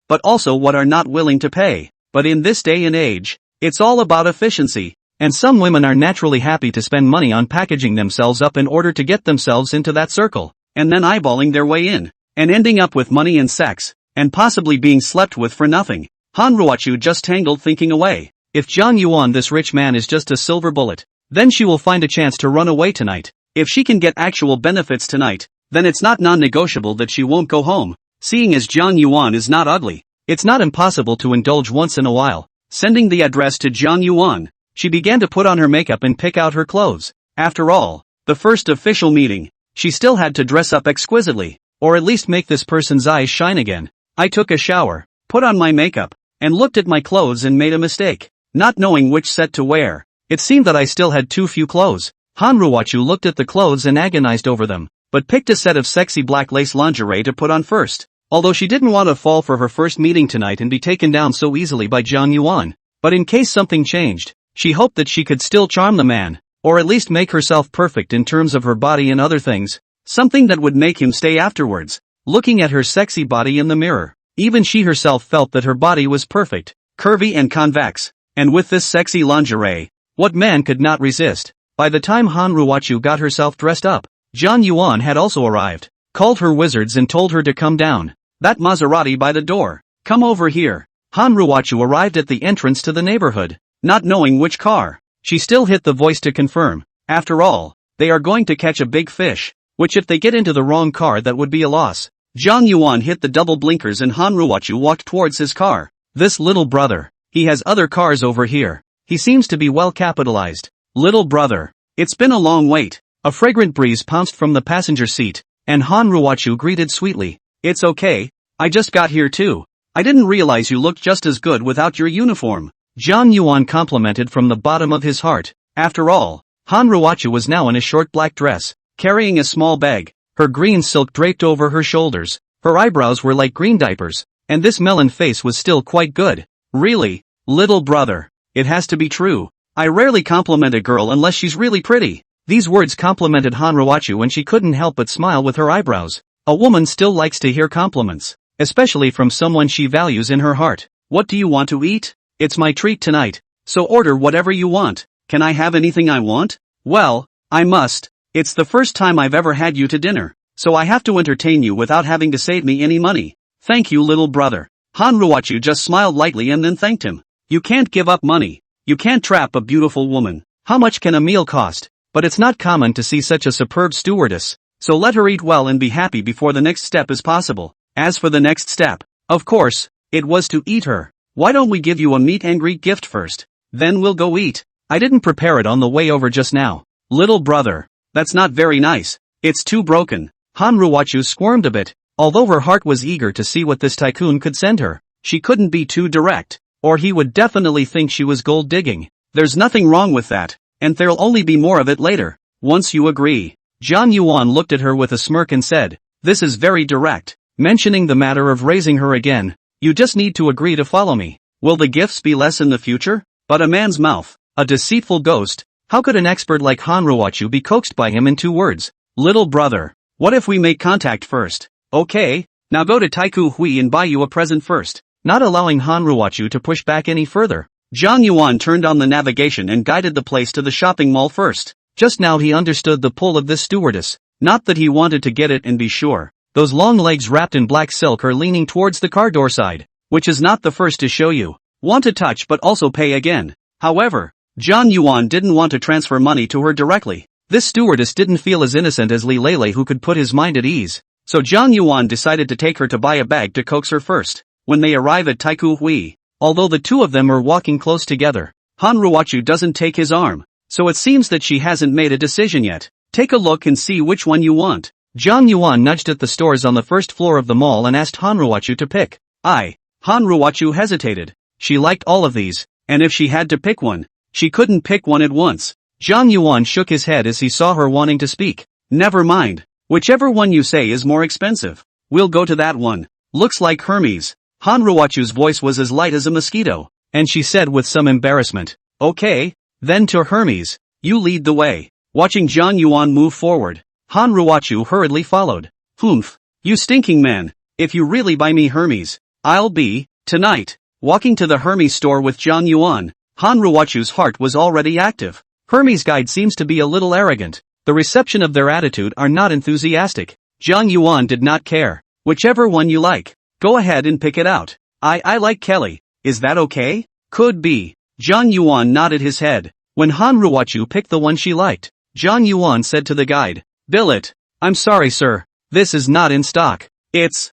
Speaker 1: but also what are not willing to pay. But in this day and age, it's all about efficiency, and some women are naturally happy to spend money on packaging themselves up in order to get themselves into that circle, and then eyeballing their way in, and ending up with money and sex, and possibly being slept with for nothing. Hanruwachu just tangled thinking away. If Jian Yuan, this rich man, is just a silver bullet, then she will find a chance to run away tonight. If she can get actual benefits tonight, then it's not non-negotiable that she won't go home. Seeing as Jian Yuan is not ugly, it's not impossible to indulge once in a while. Sending the address to Jian Yuan, she began to put on her makeup and pick out her clothes. After all, the first official meeting, she still had to dress up exquisitely, or at least make this person's eyes shine again. I took a shower, put on my makeup, and looked at my clothes and made a mistake, not knowing which set to wear. It seemed that I still had too few clothes. Hanruwachu looked at the clothes and agonized over them, but picked a set of sexy black lace lingerie to put on first. Although she didn't want to fall for her first meeting tonight and be taken down so easily by Jian Yuan, but in case something changed, she hoped that she could still charm the man, or at least make herself perfect in terms of her body and other things, something that would make him stay afterwards. Looking at her sexy body in the mirror, even she herself felt that her body was perfect, curvy and convex, and with this sexy lingerie, what man could not resist? By the time Hanruwachu got herself dressed up, Jian Yuan had also arrived, called her wizards and told her to come down. That Maserati by the door. Come over here. Hanruwachu arrived at the entrance to the neighborhood, not knowing which car. She still hit the voice to confirm. After all, they are going to catch a big fish, which if they get into the wrong car that would be a loss. Jian Yuan hit the double blinkers and Hanruwachu walked towards his car. This little brother, he has other cars over here. He seems to be well capitalized. Little brother, it's been a long wait. A fragrant breeze pounced from the passenger seat, and Hanruwachu greeted sweetly. It's okay, I just got here too. I didn't realize you looked just as good without your uniform. Jian Yuan complimented from the bottom of his heart. After all, Hanruwachu was now in a short black dress, carrying a small bag, her green silk draped over her shoulders. Her eyebrows were like green diapers, and this melon face was still quite good. Really, little brother, it has to be true. I rarely compliment a girl unless she's really pretty. These words complimented Hanruwachu and she couldn't help but smile with her eyebrows. A woman still likes to hear compliments, especially from someone she values in her heart. What do you want to eat? It's my treat tonight, so order whatever you want. Can I have anything I want? Well, I must. It's the first time I've ever had you to dinner, so I have to entertain you without having to save me any money. Thank you, little brother. Hanruwachu just smiled lightly and then thanked him. You can't give up money. You can't trap a beautiful woman. How much can a meal cost? But it's not common to see such a superb stewardess, so let her eat well and be happy before the next step is possible. As for the next step, of course, it was to eat her. Why don't we give you a meet and greet gift first? Then we'll go eat. I didn't prepare it on the way over just now. Little brother, that's not very nice. It's too broken. Hanruwachu squirmed a bit. Although her heart was eager to see what this tycoon could send her, she couldn't be too direct, or he would definitely think she was gold digging. There's nothing wrong with that, and there'll only be more of it later, once you agree. Zhang Yuan looked at her with a smirk and said, this is very direct, mentioning the matter of raising her again. You just need to agree to follow me. Will the gifts be less in the future? But a man's mouth, a deceitful ghost, how could an expert like Hanruochu be coaxed by him in 2 words? Little brother, what if we make contact first? Okay, now go to Taiku Hui and buy you a present first. Not allowing Hanruochu to push back any further, Zhang Yuan turned on the navigation and guided the place to the shopping mall first. Just now he understood the pull of this stewardess, not that he wanted to get it and be sure. Those long legs wrapped in black silk are leaning towards the car door side, which is not the first to show you. Want to touch but also pay again. However, Zhang Yuan didn't want to transfer money to her directly. This stewardess didn't feel as innocent as Li Lele, who could put his mind at ease. So Zhang Yuan decided to take her to buy a bag to coax her first. When they arrive at Taiku Hui, although the two of them are walking close together, Hanruochu doesn't take his arm, so it seems that she hasn't made a decision yet. Take a look and see which one you want. Zhang Yuan nudged at the stores on the first floor of the mall and asked Hanruochu to pick. Hanruochu hesitated. She liked all of these, and if she had to pick one, she couldn't pick one at once. Zhang Yuan shook his head as he saw her wanting to speak. Never mind. Whichever one you say is more expensive. We'll go to that one. Looks like Hermes. Hanruochu's voice was as light as a mosquito, and she said with some embarrassment, okay, then to Hermes. You lead the way. Watching Zhang Yuan move forward, Hanruochu hurriedly followed. Humph, you stinking man. If you really buy me Hermes, I'll be, tonight. Walking to the Hermes store with Zhang Yuan, Hanruochu's heart was already active. Hermes' guide seems to be a little arrogant. The reception of their attitude are not enthusiastic. Zhang Yuan did not care. Whichever one you like. Go ahead and pick it out. I like Kelly. Is that okay? Could be. Zhang Yuan nodded his head. When Hanruochu picked the one she liked, Zhang Yuan said to the guide, bill it. I'm sorry sir. This is not in stock. It's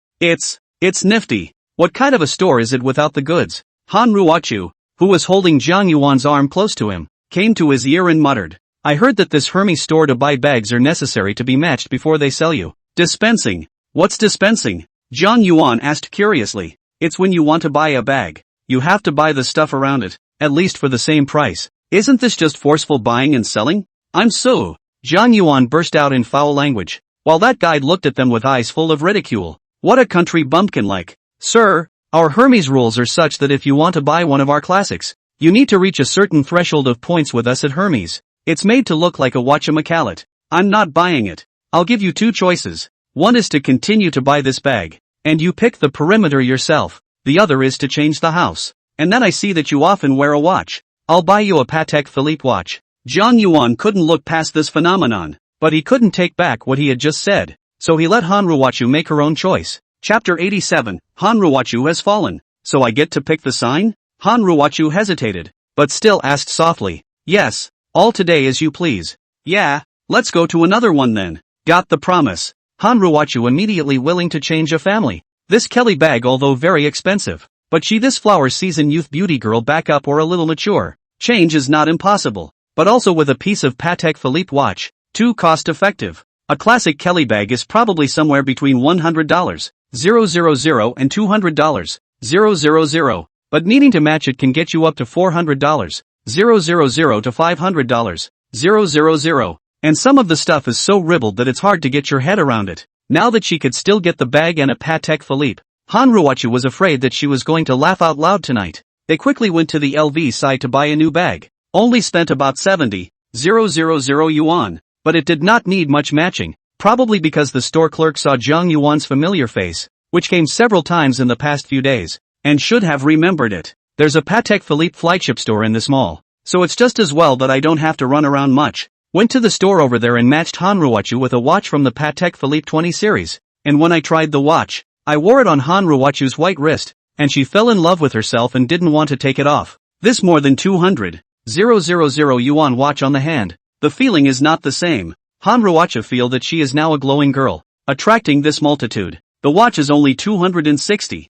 Speaker 1: nifty. What kind of a store is it without the goods? Hanruochu, who was holding Zhang Yuan's arm close to him, came to his ear and muttered, I heard that this Hermes store to buy bags are necessary to be matched before they sell you. Dispensing. What's dispensing? Zhang Yuan asked curiously. It's when you want to buy a bag. You have to buy the stuff around it, at least for the same price. Isn't this just forceful buying and selling? I'm so. Zhang Yuan burst out in foul language, while that guide looked at them with eyes full of ridicule. What a country bumpkin like. Sir, our Hermes rules are such that if you want to buy one of our classics, you need to reach a certain threshold of points with us at Hermes. It's made to look like a whatchamacallit. I'm not buying it. I'll give you 2 choices. One is to continue to buy this bag, and you pick the perimeter yourself. The other is to change the house. And then I see that you often wear a watch. I'll buy you a Patek Philippe watch. Zhang Yuan couldn't look past this phenomenon, but he couldn't take back what he had just said, so he let Hanruochu make her own choice. Chapter 87, Hanruochu has fallen. So I get to pick the sign? Hanruochu hesitated, but still asked softly. Yes, all today as you please. Yeah, let's go to another one then. Got the promise. Hanruochu immediately willing to change a family. This Kelly bag, although very expensive, but she this flower season youth beauty girl back up or a little mature. Change is not impossible, but also with a piece of Patek Philippe watch, too cost effective. A classic Kelly bag is probably somewhere between $100, 000 and $200, 000, but needing to match it can get you up to $400, 000 to $500, 000. And some of the stuff is so ribald that it's hard to get your head around it. Now that she could still get the bag and a Patek Philippe, Hanruochu was afraid that she was going to laugh out loud tonight. They quickly went to the LV side to buy a new bag. Only spent about 70,000 yuan, but it did not need much matching, probably because the store clerk saw Zhang Yuan's familiar face, which came several times in the past few days, and should have remembered it. There's a Patek Philippe flagship store in this mall, so it's just as well that I don't have to run around much. Went to the store over there and matched Hanruochu with a watch from the Patek Philippe 20 series, and when I tried the watch, I wore it on Hanruochu's white wrist, and she fell in love with herself and didn't want to take it off. This more than 200,000 yuan watch on the hand. The feeling is not the same. Hanruochu feel that she is now a glowing girl, attracting this multitude. The watch is only 260,000.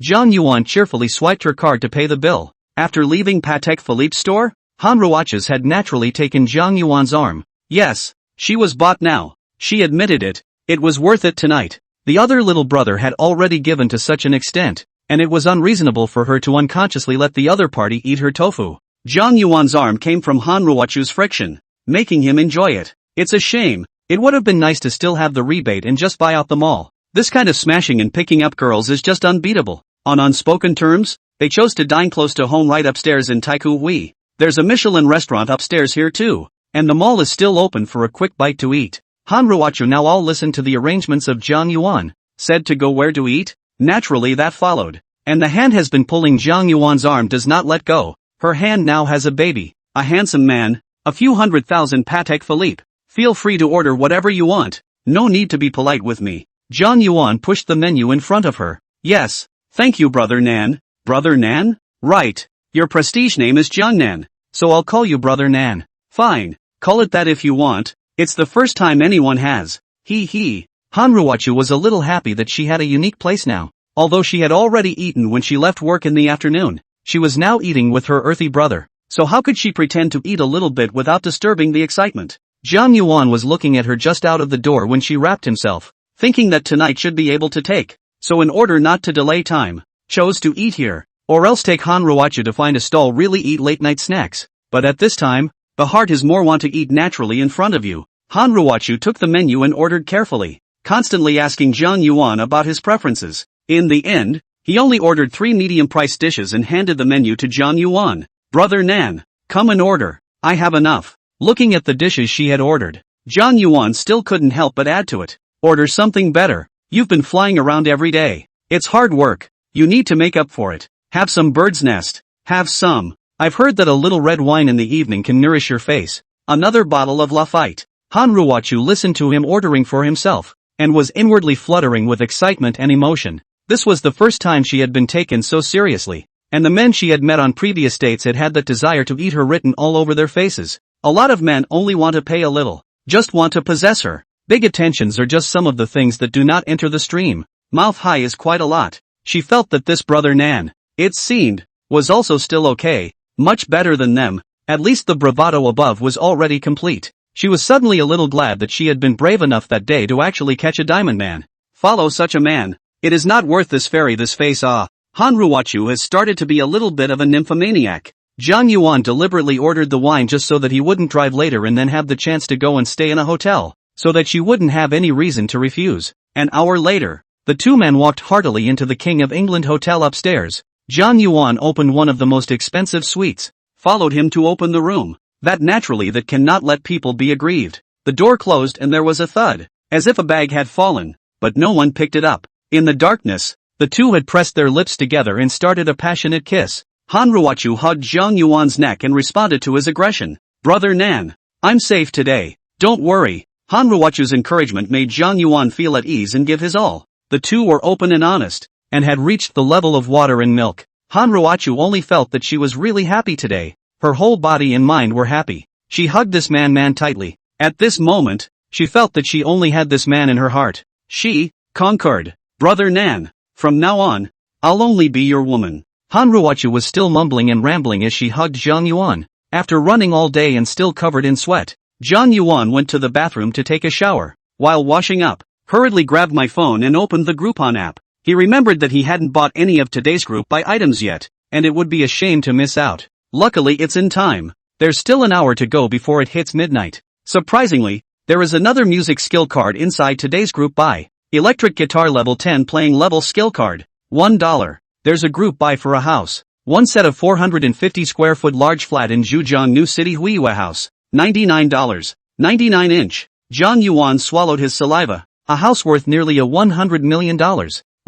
Speaker 1: Zhang Yuan cheerfully swiped her card to pay the bill. After leaving Patek Philippe's store, Hanruochu had naturally taken Zhang Yuan's arm. Yes, she was bought now. She admitted it. It was worth it tonight. The other little brother had already given to such an extent, and it was unreasonable for her to unconsciously let the other party eat her tofu. Jiang Yuan's arm came from Han Ruochu's friction, making him enjoy it. It's a shame. It would have been nice to still have the rebate and just buy out them all. This kind of smashing and picking up girls is just unbeatable. On unspoken terms, they chose to dine close to home right upstairs in Taiku Hui. There's a Michelin restaurant upstairs here too, and the mall is still open for a quick bite to eat. Han Ruochu now all listened to the arrangements of Jiang Yuan, said to go where to eat. Naturally that followed. And the hand has been pulling Jiang Yuan's arm does not let go. Her hand now has a baby, a handsome man, a few 100,000 Patek Philippe. Feel free to order whatever you want. No need to be polite with me. Jiang Yuan pushed the menu in front of her. Yes, thank you Brother Nan. Brother Nan? Right. Your prestige name is Jiang Nan, so I'll call you Brother Nan. Fine, call it that if you want. It's the first time anyone has. He. Han Ruochu was a little happy that she had a unique place now. Although she had already eaten when she left work in the afternoon, she was now eating with her earthy brother. So how could she pretend to eat a little bit without disturbing the excitement? Jiang Yuan was looking at her just out of the door when she wrapped himself, thinking that tonight should be able to take. So in order not to delay time, chose to eat here, or else take Han Ruochu to find a stall really eat late night snacks. But at this time, the heart is more want to eat naturally in front of you. Han Ruochu took the menu and ordered carefully, constantly asking Jiang Yuan about his preferences. In the end, he only ordered 3 medium-priced dishes and handed the menu to Jiang Yuan. Brother Nan, come and order. I have enough. Looking at the dishes she had ordered, Jiang Yuan still couldn't help but add to it. Order something better. You've been flying around every day. It's hard work. You need to make up for it. Have some bird's nest. Have some. I've heard that a little red wine in the evening can nourish your face. Another bottle of Lafite. Han Ruochu listened to him ordering for himself, and was inwardly fluttering with excitement and emotion. This was the first time she had been taken so seriously, and the men she had met on previous dates had had that desire to eat her written all over their faces. A lot of men only want to pay a little, just want to possess her. Big attentions are just some of the things that do not enter the stream. Mouth high is quite a lot. She felt that this Brother Nan, it seemed, was also still okay, much better than them. At least the bravado above was already complete. She was suddenly a little glad that she had been brave enough that day to actually catch a diamond man. Follow such a man. It is not worth this ferry this face Han Ruochu has started to be a little bit of a nymphomaniac. Jiang Yuan deliberately ordered the wine just so that he wouldn't drive later and then have the chance to go and stay in a hotel, so that she wouldn't have any reason to refuse. An hour later, the two men walked heartily into the King of England hotel upstairs. Jiang Yuan opened one of the most expensive suites, followed him to open the room. That naturally that cannot let people be aggrieved. The door closed and there was a thud, as if a bag had fallen, but no one picked it up. In the darkness, the two had pressed their lips together and started a passionate kiss. Han Ruochu hugged Jiang Yuan's neck and responded to his aggression. Brother Nan, I'm safe today. Don't worry. Han Ruochu's encouragement made Jiang Yuan feel at ease and give his all. The two were open and honest, and had reached the level of water and milk. Han Ruochu only felt that she was really happy today. Her whole body and mind were happy. She hugged this man tightly. At this moment, she felt that she only had this man in her heart. She conquered. Brother Nan, from now on, I'll only be your woman. Han Ruochu was still mumbling and rambling as she hugged Jiang Yuan. After running all day and still covered in sweat, Jiang Yuan went to the bathroom to take a shower. While washing up, hurriedly grabbed my phone and opened the Groupon app. He remembered that he hadn't bought any of today's group buy items yet, and it would be a shame to miss out. Luckily it's in time. There's still an hour to go before it hits midnight. Surprisingly, there is another music skill card inside today's group buy. Electric guitar level 10 playing level skill card. $1. There's a group buy for a house. One set of 450 square foot large flat in Zhujiang New City Huiyue house. $99. 99 inch. Jiang Yuan swallowed his saliva. A house worth nearly $100 million.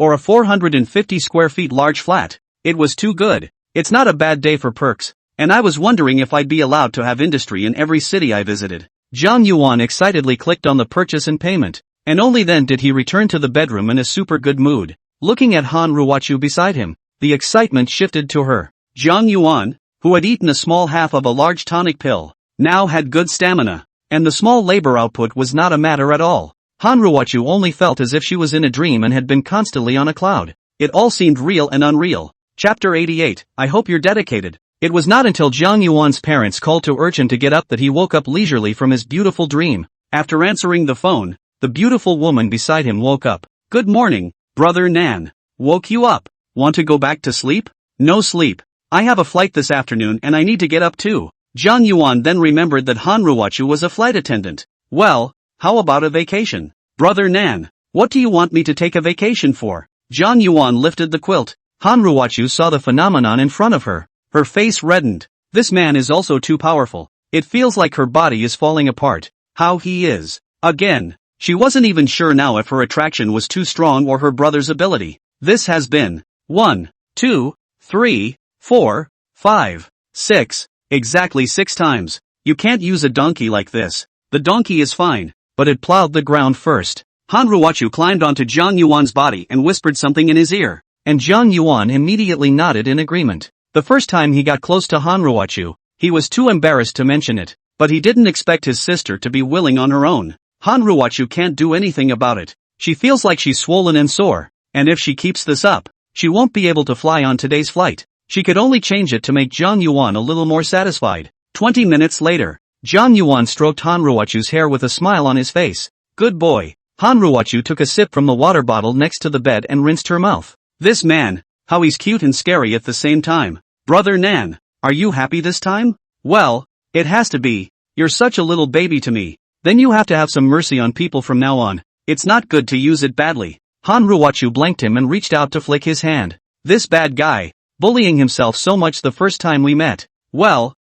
Speaker 1: Or a 450 square feet large flat. It was too good. It's not a bad day for perks, and I was wondering if I'd be allowed to have industry in every city I visited. Jiang Yuan excitedly clicked on the purchase and payment, and only then did he return to the bedroom in a super good mood. Looking at Han Ruochu beside him, the excitement shifted to her. Jiang Yuan, who had eaten a small half of a large tonic pill, now had good stamina, and the small labor output was not a matter at all. Han Ruochu only felt as if she was in a dream and had been constantly on a cloud. It all seemed real and unreal. Chapter 88, I hope you're dedicated. It was not until Jiang Yuan's parents called to urge him to get up that he woke up leisurely from his beautiful dream. After answering the phone, The beautiful woman beside him woke up. Good morning, brother Nan. Woke you up. Want to go back to sleep? No sleep. I have a flight this afternoon and I need to get up too. John Yuan then remembered that Hanruwachu was a flight attendant. Well, how about a vacation? Brother Nan, what do you want me to take a vacation for? John Yuan lifted the quilt. Hanruwachu saw the phenomenon in front of her. Her face reddened. This man is also too powerful. It feels like her body is falling apart. How he is. Again. She wasn't even sure now if her attraction was too strong or her brother's ability. This has been 1, 2, 3, 4, 5, 6, exactly 6 times. You can't use a donkey like this. The donkey is fine, but it plowed the ground first. Hanruwachu climbed onto John Yuan's body and whispered something in his ear, and John Yuan immediately nodded in agreement. The first time he got close to Hanruwachu, he was too embarrassed to mention it, but he didn't expect his sister to be willing on her own. Hanruwachu can't do anything about it. She feels like she's swollen and sore, and if she keeps this up, she won't be able to fly on today's flight. She could only change it to make John Yuan a little more satisfied. 20 minutes later, John Yuan stroked Hanruwachu's hair with a smile on his face. Good boy. Hanruwachu took a sip from the water bottle next to the bed and rinsed her mouth. This man, how he's cute and scary at the same time. Brother Nan, are you happy this time? Well, it has to be. You're such a little baby to me. Then you have to have some mercy on people from now on. It's not good to use it badly. Hanruwachu blanked him and reached out to flick his hand. This bad guy, bullying himself so much the first time we met. Well,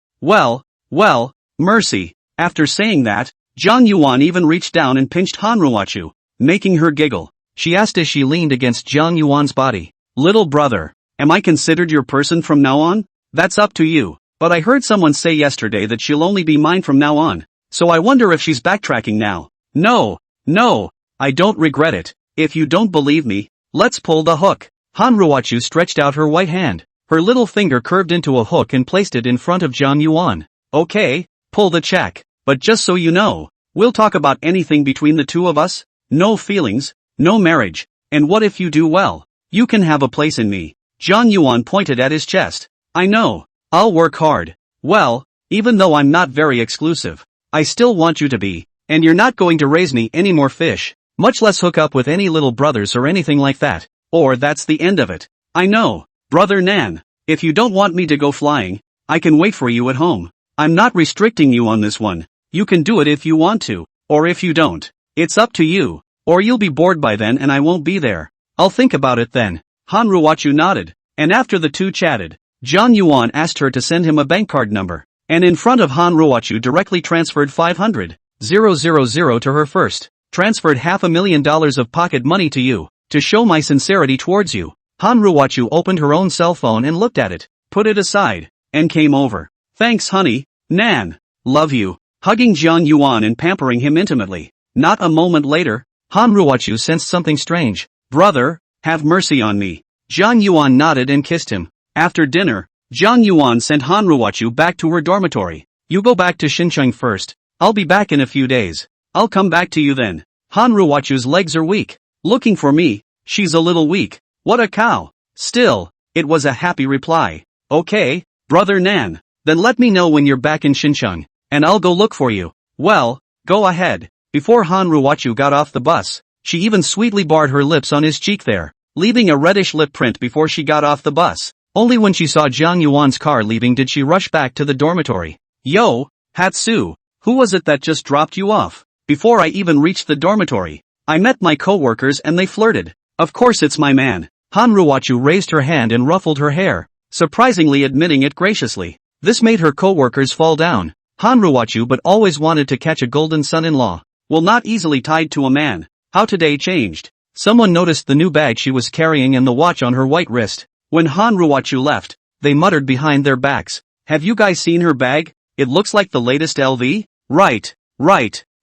Speaker 1: mercy. After saying that, John Yuan even reached down and pinched Hanruwachu, making her giggle. She asked as she leaned against John Yuan's body. Little brother, am I considered your person from now on? That's up to you, but I heard someone say yesterday that she'll only be mine from now on. So I wonder if she's backtracking now. No, I don't regret it. If you don't believe me, let's pull the hook. Hanruwachu stretched out her white hand. Her little finger curved into a hook and placed it in front of John Yuan. Okay, pull the check. But just so you know, we'll talk about anything between the two of us. No feelings, no marriage. And what if you do well? You can have a place in me. John Yuan pointed at his chest. I know. I'll work hard. Well, even though I'm not very exclusive, I still want you to be, and you're not going to raise me any more fish, much less hook up with any little brothers or anything like that, or that's the end of it. I know, brother Nan, if you don't want me to go flying, I can wait for you at home. I'm not restricting you on this one. You can do it if you want to, or if you don't. It's up to you, or you'll be bored by then and I won't be there. I'll think about it then. Hanruwachu nodded, and after the two chatted, John Yuan asked her to send him a bank card number. And in front of Hanruwachu directly transferred 500,000 to her first. Transferred $500,000 of pocket money to you, to show my sincerity towards you. Hanruwachu opened her own cell phone and looked at it, put it aside, and came over. Thanks honey, Nan. Love you. Hugging John Yuan and pampering him intimately. Not a moment later, Hanruwachu sensed something strange. Brother, have mercy on me. John Yuan nodded and kissed him. After dinner, John Yuan sent Hanruwachu back to her dormitory. You go back to Xincheng first. I'll be back in a few days. I'll come back to you then. Hanruwachu's legs are weak. Looking for me, she's a little weak. What a cow. Still, it was a happy reply. Okay, brother Nan, then let me know when you're back in Xincheng, and I'll go look for you. Well, go ahead. Before Hanruwachu got off the bus, she even sweetly barred her lips on his cheek there, leaving a reddish lip print before she got off the bus. Only when she saw John Yuan's car leaving did she rush back to the dormitory. Yo, Hatsu, who was it that just dropped you off? Before I even reached the dormitory, I met my co-workers and they flirted. Of course it's my man. Hanruwachu raised her hand and ruffled her hair, surprisingly admitting it graciously. This made her co-workers fall down. Hanruwachu but always wanted to catch a golden son-in-law. Well, not easily tied to a man. How today changed. Someone noticed the new bag she was carrying and the watch on her white wrist. When Hanruwachu left, they muttered behind their backs. Have you guys seen her bag? It looks like the latest LV? Right.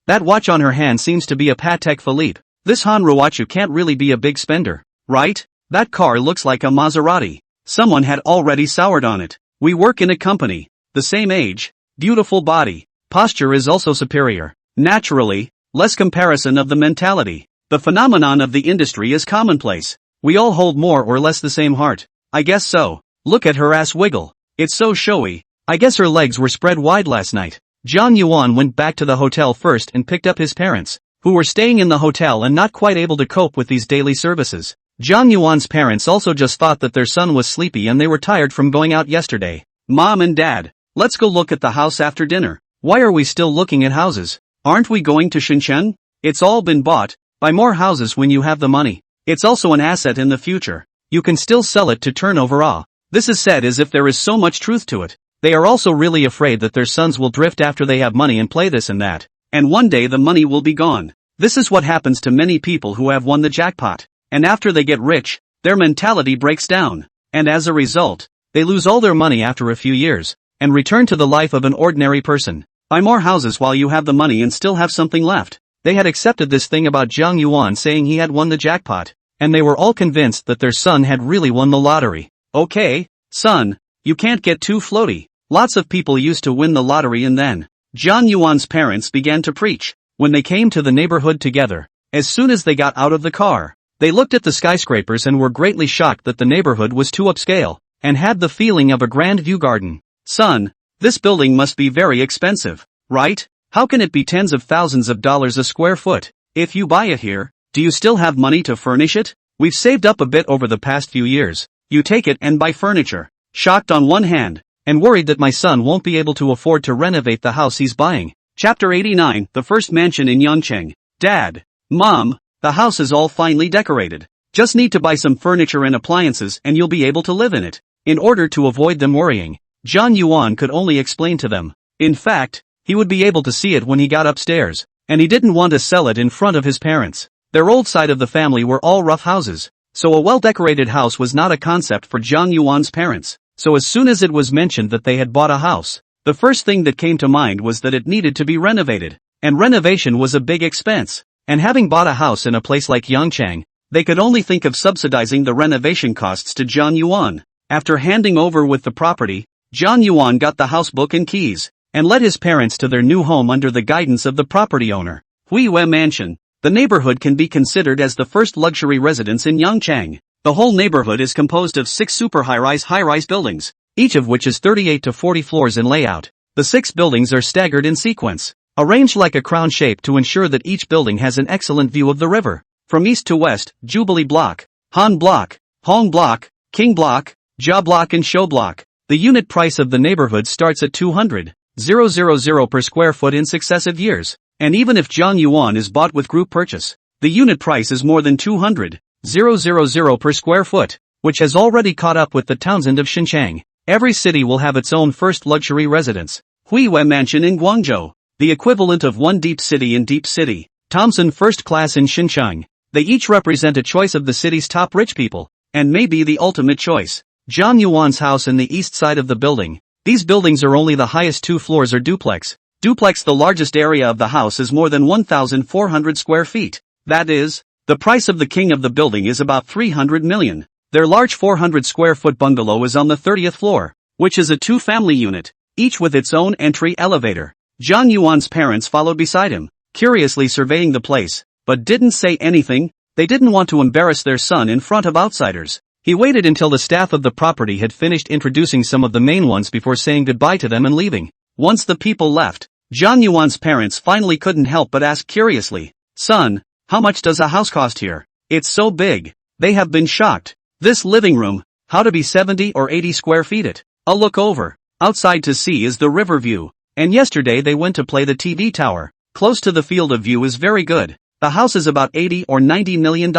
Speaker 1: That watch on her hand seems to be a Patek Philippe. This Hanruwachu can't really be a big spender, right? That car looks like a Maserati. Someone had already soured on it. We work in a company. The same age. Beautiful body. Posture is also superior. Naturally, less comparison of the mentality. The phenomenon of the industry is commonplace. We all hold more or less the same heart. I guess so. Look at her ass wiggle. It's so showy. I guess her legs were spread wide last night. John Yuan went back to the hotel first and picked up his parents, who who were staying in the hotel and not quite able to cope with these daily services. Jiang Yuan's parents also just thought that their son was sleepy and they were tired from going out yesterday. Mom and Dad, let's go look at the house after dinner. Why are we still looking at houses? Aren't we going to Shenzhen? It's all been bought. Buy more houses when you have the money. It's also an asset in the future. You can still sell it to turn over. This is said as if there is so much truth to it. They are also really afraid that their sons will drift after they have money and play this and that. And one day the money will be gone. This is what happens to many people who have won the jackpot. And after they get rich, their mentality breaks down. And as a result, they lose all their money after a few years, and return to the life of an ordinary person. Buy more houses while you have the money and still have something left. They had accepted this thing about Jiang Yuan saying he had won the jackpot, and they were all convinced that their son had really won the lottery. Okay, son, you can't get too floaty. Lots of people used to win the lottery and then. Jiang Yuan's parents began to preach. When they came to the neighborhood together, as soon as they got out of the car, they looked at the skyscrapers and were greatly shocked that the neighborhood was too upscale, and had the feeling of a grand view garden. Son, this building must be very expensive, right? How can it be tens of thousands of dollars a square foot? If you buy it here, do you still have money to furnish it? We've saved up a bit over the past few years. You take it and buy furniture. Shocked on one hand, and worried that my son won't be able to afford to renovate the house he's buying. Chapter 89, The First Mansion in Yangcheng. Dad, Mom, the house is all finely decorated. Just need to buy some furniture and appliances and you'll be able to live in it. In order to avoid them worrying, Jiang Yuan could only explain to them. In fact, he would be able to see it when he got upstairs, and he didn't want to sell it in front of his parents. Their old side of the family were all rough houses, so a well-decorated house was not a concept for Jiang Yuan's parents. So as soon as it was mentioned that they had bought a house, the first thing that came to mind was that it needed to be renovated, and renovation was a big expense. And having bought a house in a place like Yangcheng, they could only think of subsidizing the renovation costs to Jiang Yuan. After handing over with the property, Jiang Yuan got the house book and keys, and led his parents to their new home under the guidance of the property owner. Huiwe Mansion. The neighborhood can be considered as the first luxury residence in Yangcheng. The whole neighborhood is composed of 6 super high-rise buildings, each of which is 38 to 40 floors in layout. The 6 buildings are staggered in sequence, arranged like a crown shape to ensure that each building has an excellent view of the river. From east to west, Jubilee Block, Han Block, Hong Block, King Block, Jia Block and Shou Block. The unit price of the neighborhood starts at 200,000 per square foot in successive years, and even if Jiang Yuan is bought with group purchase, the unit price is more than 200,000 per square foot, which has already caught up with the Townsend of Xinjiang. Every city will have its own first luxury residence. Huiwe Mansion in Guangzhou, the equivalent of one Deep City in Deep City. Thompson First Class in Xinjiang. They each represent a choice of the city's top rich people, and may be the ultimate choice. Jiang Yuan's house in the east side of the building. These buildings are only the highest 2 floors or duplex. Duplex, the largest area of the house is more than 1,400 square feet. That is, the price of the king of the building is about 300 million. Their large 400 square foot bungalow is on the 30th floor, which is a 2-family unit, each with its own entry elevator. Jiang Yuan's parents followed beside him, curiously surveying the place, but didn't say anything. They didn't want to embarrass their son in front of outsiders. He waited until the staff of the property had finished introducing some of the main ones before saying goodbye to them and leaving. Once the people left, Jiang Yuan's parents finally couldn't help but ask curiously, "Son, how much does a house cost here? It's so big." They have been shocked. This living room, how to be 70 or 80 square feet it. A look over, outside to see is the river view, and yesterday they went to play the TV tower. Close to the field of view is very good. The house is about $80 or $90 million.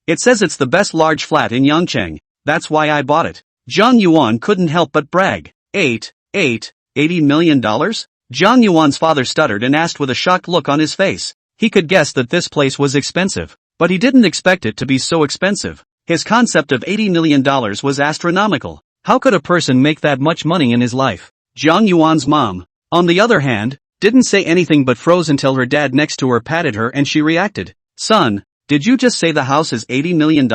Speaker 1: It says it's the best large flat in Yangcheng. That's why I bought it. Jiang Yuan couldn't help but brag. $80 million? Jiang Yuan's father stuttered and asked with a shocked look on his face. He could guess that this place was expensive, but he didn't expect it to be so expensive. His concept of $80 million was astronomical. How could a person make that much money in his life? Jiang Yuan's mom, on the other hand, didn't say anything but froze until her dad next to her patted her and she reacted. "Son, did you just say the house is $80 million?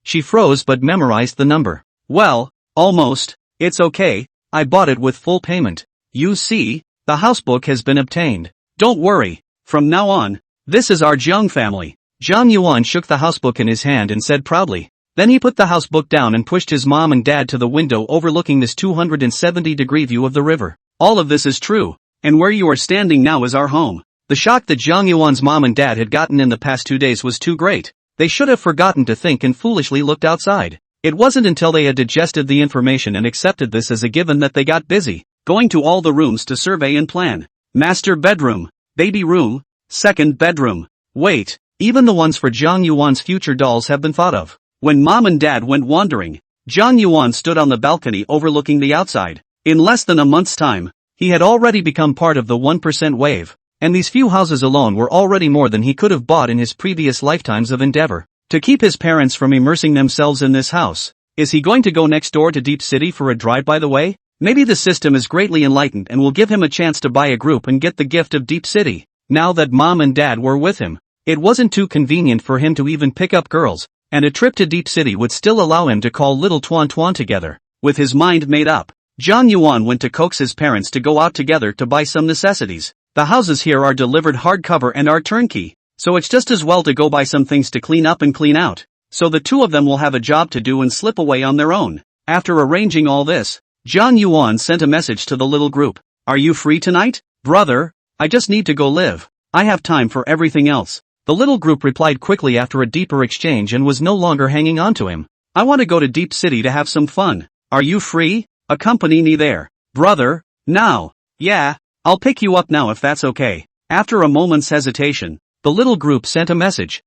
Speaker 1: She froze but memorized the number. "Well, almost. It's okay, I bought it with full payment. You see, the house book has been obtained. Don't worry, from now on, this is our Jiang family." Jiang Yuan shook the housebook in his hand and said proudly. Then he put the housebook down and pushed his mom and dad to the window overlooking this 270-degree view of the river. "All of this is true, and where you are standing now is our home. The shock that Zhang Yuan's mom and dad had gotten in the past 2 days was too great. They should have forgotten to think and foolishly looked outside. It wasn't until they had digested the information and accepted this as a given that they got busy, going to all the rooms to survey and plan. Master bedroom, baby room, second bedroom. Wait, even the ones for Zhang Yuan's future dolls have been thought of. When mom and dad went wandering, Zhang Yuan stood on the balcony overlooking the outside. In less than a month's time, he had already become part of the 1% wave, and these few houses alone were already more than he could have bought in his previous lifetimes of endeavor. To keep his parents from immersing themselves in this house, is he going to go next door to Deep City for a drive by the way? Maybe the system is greatly enlightened and will give him a chance to buy a group and get the gift of Deep City. Now that mom and dad were with him, it wasn't too convenient for him to even pick up girls, and a trip to Deep City would still allow him to call little Tuan Tuan together. With his mind made up, Zhang Yuan went to coax his parents to go out together to buy some necessities. The houses here are delivered hardcover and are turnkey, so it's just as well to go buy some things to clean up and clean out. So the two of them will have a job to do and slip away on their own. After arranging all this, Zhang Yuan sent a message to the little group. Are you free tonight? Brother, I just need to go live. I have time for everything else. The little group replied quickly after a deeper exchange and was no longer hanging on to him. I want to go to Deep City to have some fun. Are you free? Accompany me there. Brother, now. Yeah, I'll pick you up now if that's okay. After a moment's hesitation, the little group sent a message.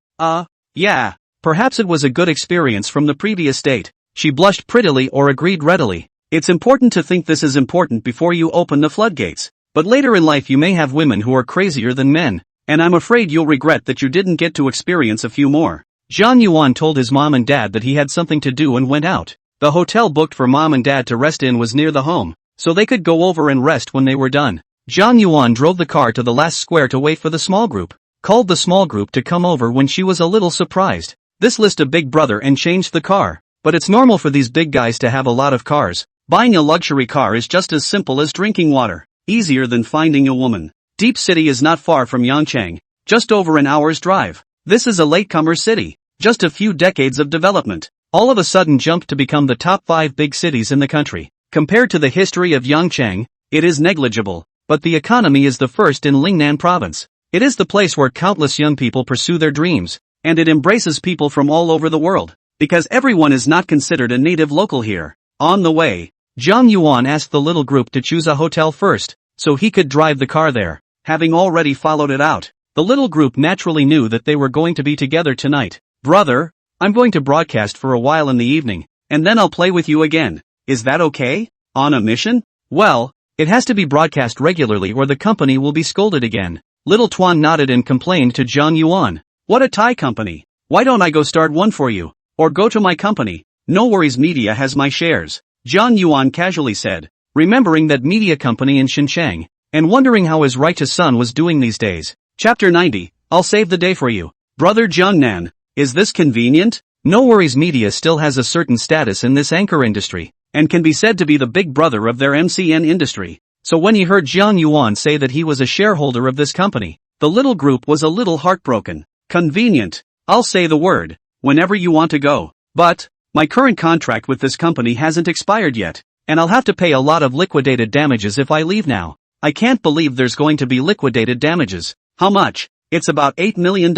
Speaker 1: Yeah. Perhaps it was a good experience from the previous date. She blushed prettily or agreed readily. It's important to think this is important before you open the floodgates. But later in life you may have women who are crazier than men, and I'm afraid you'll regret that you didn't get to experience a few more. Zhang Yuan told his mom and dad that he had something to do and went out. The hotel booked for mom and dad to rest in was near the home, so they could go over and rest when they were done. Zhang Yuan drove the car to the last square to wait for the small group, called the small group to come over when she was a little surprised. This list a big brother and changed the car, but it's normal for these big guys to have a lot of cars. Buying a luxury car is just as simple as drinking water, easier than finding a woman. Deep City is not far from Yangchang, just over an hour's drive. This is a latecomer city, just a few decades of development, all of a sudden jumped to become the top 5 big cities in the country. Compared to the history of Yangchang, it is negligible, but the economy is the first in Lingnan province. It is the place where countless young people pursue their dreams, and it embraces people from all over the world, because everyone is not considered a native local here. On the way, Zhang Yuan asked the little group to choose a hotel first, so he could drive the car there. Having already followed it out, the little group naturally knew that they were going to be together tonight. Brother, I'm going to broadcast for a while in the evening, and then I'll play with you again. Is that okay? On a mission? Well, it has to be broadcast regularly or the company will be scolded again. Little Tuan nodded and complained to Zhang Yuan. What a Thai company. Why don't I go start one for you? Or go to my company? No worries, media has my shares. Zhang Yuan casually said, remembering that media company in Xinjiang, and wondering how his righteous son was doing these days. Chapter 90, I'll save the day for you. Brother Jiangnan, is this convenient? No worries, media still has a certain status in this anchor industry, and can be said to be the big brother of their MCN industry. So when he heard Zhang Yuan say that he was a shareholder of this company, the little group was a little heartbroken. Convenient. I'll say the word, whenever you want to go. But, my current contract with this company hasn't expired yet, and I'll have to pay a lot of liquidated damages if I leave now. I can't believe there's going to be liquidated damages. How much? It's about $8 million.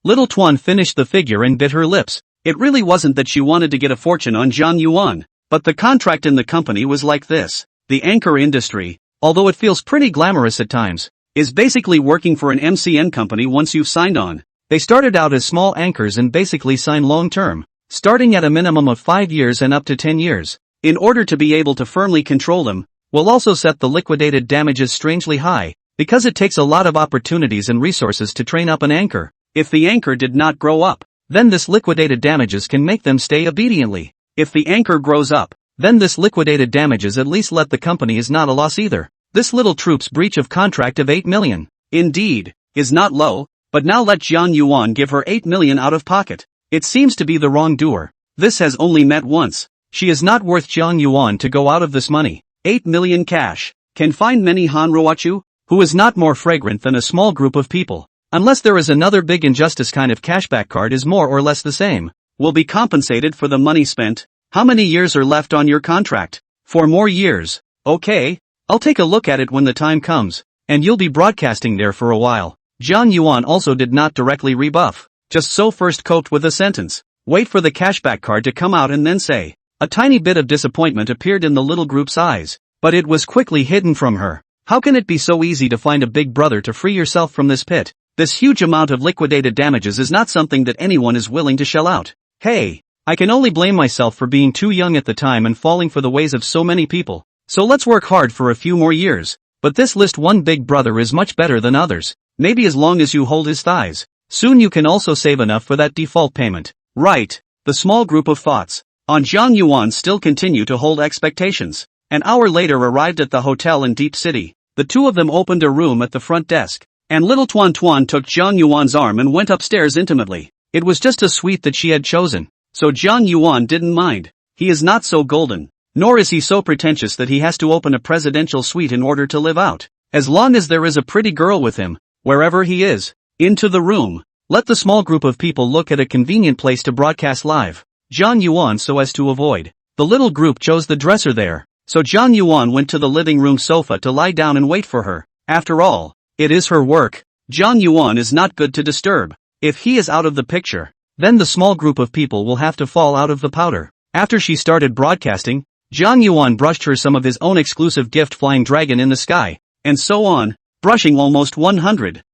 Speaker 1: Little Tuan finished the figure and bit her lips. It really wasn't that she wanted to get a fortune on Zhang Yuan, but the contract in the company was like this. The anchor industry, although it feels pretty glamorous at times, is basically working for an MCN company once you've signed on. They started out as small anchors and basically sign long-term, starting at a minimum of 5 years and up to 10 years. In order to be able to firmly control them, we'll also set the liquidated damages strangely high, because it takes a lot of opportunities and resources to train up an anchor. If the anchor did not grow up, then this liquidated damages can make them stay obediently. If the anchor grows up, then this liquidated damages at least let the company is not a loss either. This little troop's breach of contract of 8 million, indeed, is not low, but now let Zhang Yuan give her 8 million out of pocket. It seems to be the wrongdoer. This has only met once. She is not worth Zhang Yuan to go out of this money. 8 million cash. Can find many Han Roachu, who is not more fragrant than a small group of people. Unless there is another big injustice kind of cashback card is more or less the same. Will be compensated for the money spent. How many years are left on your contract? 4 more years. Okay, I'll take a look at it when the time comes. and you'll be broadcasting there for a while. Jiang Yuan also did not directly rebuff, just so first coped with a sentence. Wait for the cashback card to come out and then say. A tiny bit of disappointment appeared in the little group's eyes, but it was quickly hidden from her. How can it be so easy to find a big brother to free yourself from this pit? This huge amount of liquidated damages is not something that anyone is willing to shell out. Hey, I can only blame myself for being too young at the time and falling for the ways of so many people. So let's work hard for a few more years. But this list one big brother is much better than others. Maybe as long as you hold his thighs. Soon you can also save enough for that default payment. Right. The small group of thoughts on Jiang Yuan still continue to hold expectations. An hour later arrived at the hotel in Deep City. The two of them opened a room at the front desk, and little Tuan Tuan took Jiang Yuan's arm and went upstairs intimately. It was just a suite that she had chosen, so Jiang Yuan didn't mind. He is not so golden, nor is he so pretentious that he has to open a presidential suite in order to live out. As long as there is a pretty girl with him, wherever he is. Into the room. Let the small group of people look at a convenient place to broadcast live. Jiang Yuan so as to avoid. The little group chose the dresser there, so Jiang Yuan went to the living room sofa to lie down and wait for her. After all, it is her work. Jiang Yuan is not good to disturb. If he is out of the picture, then the small group of people will have to fall out of the powder. After she started broadcasting, Jiang Yuan brushed her some of his own exclusive gift flying dragon in the sky, and so on, brushing almost 100,000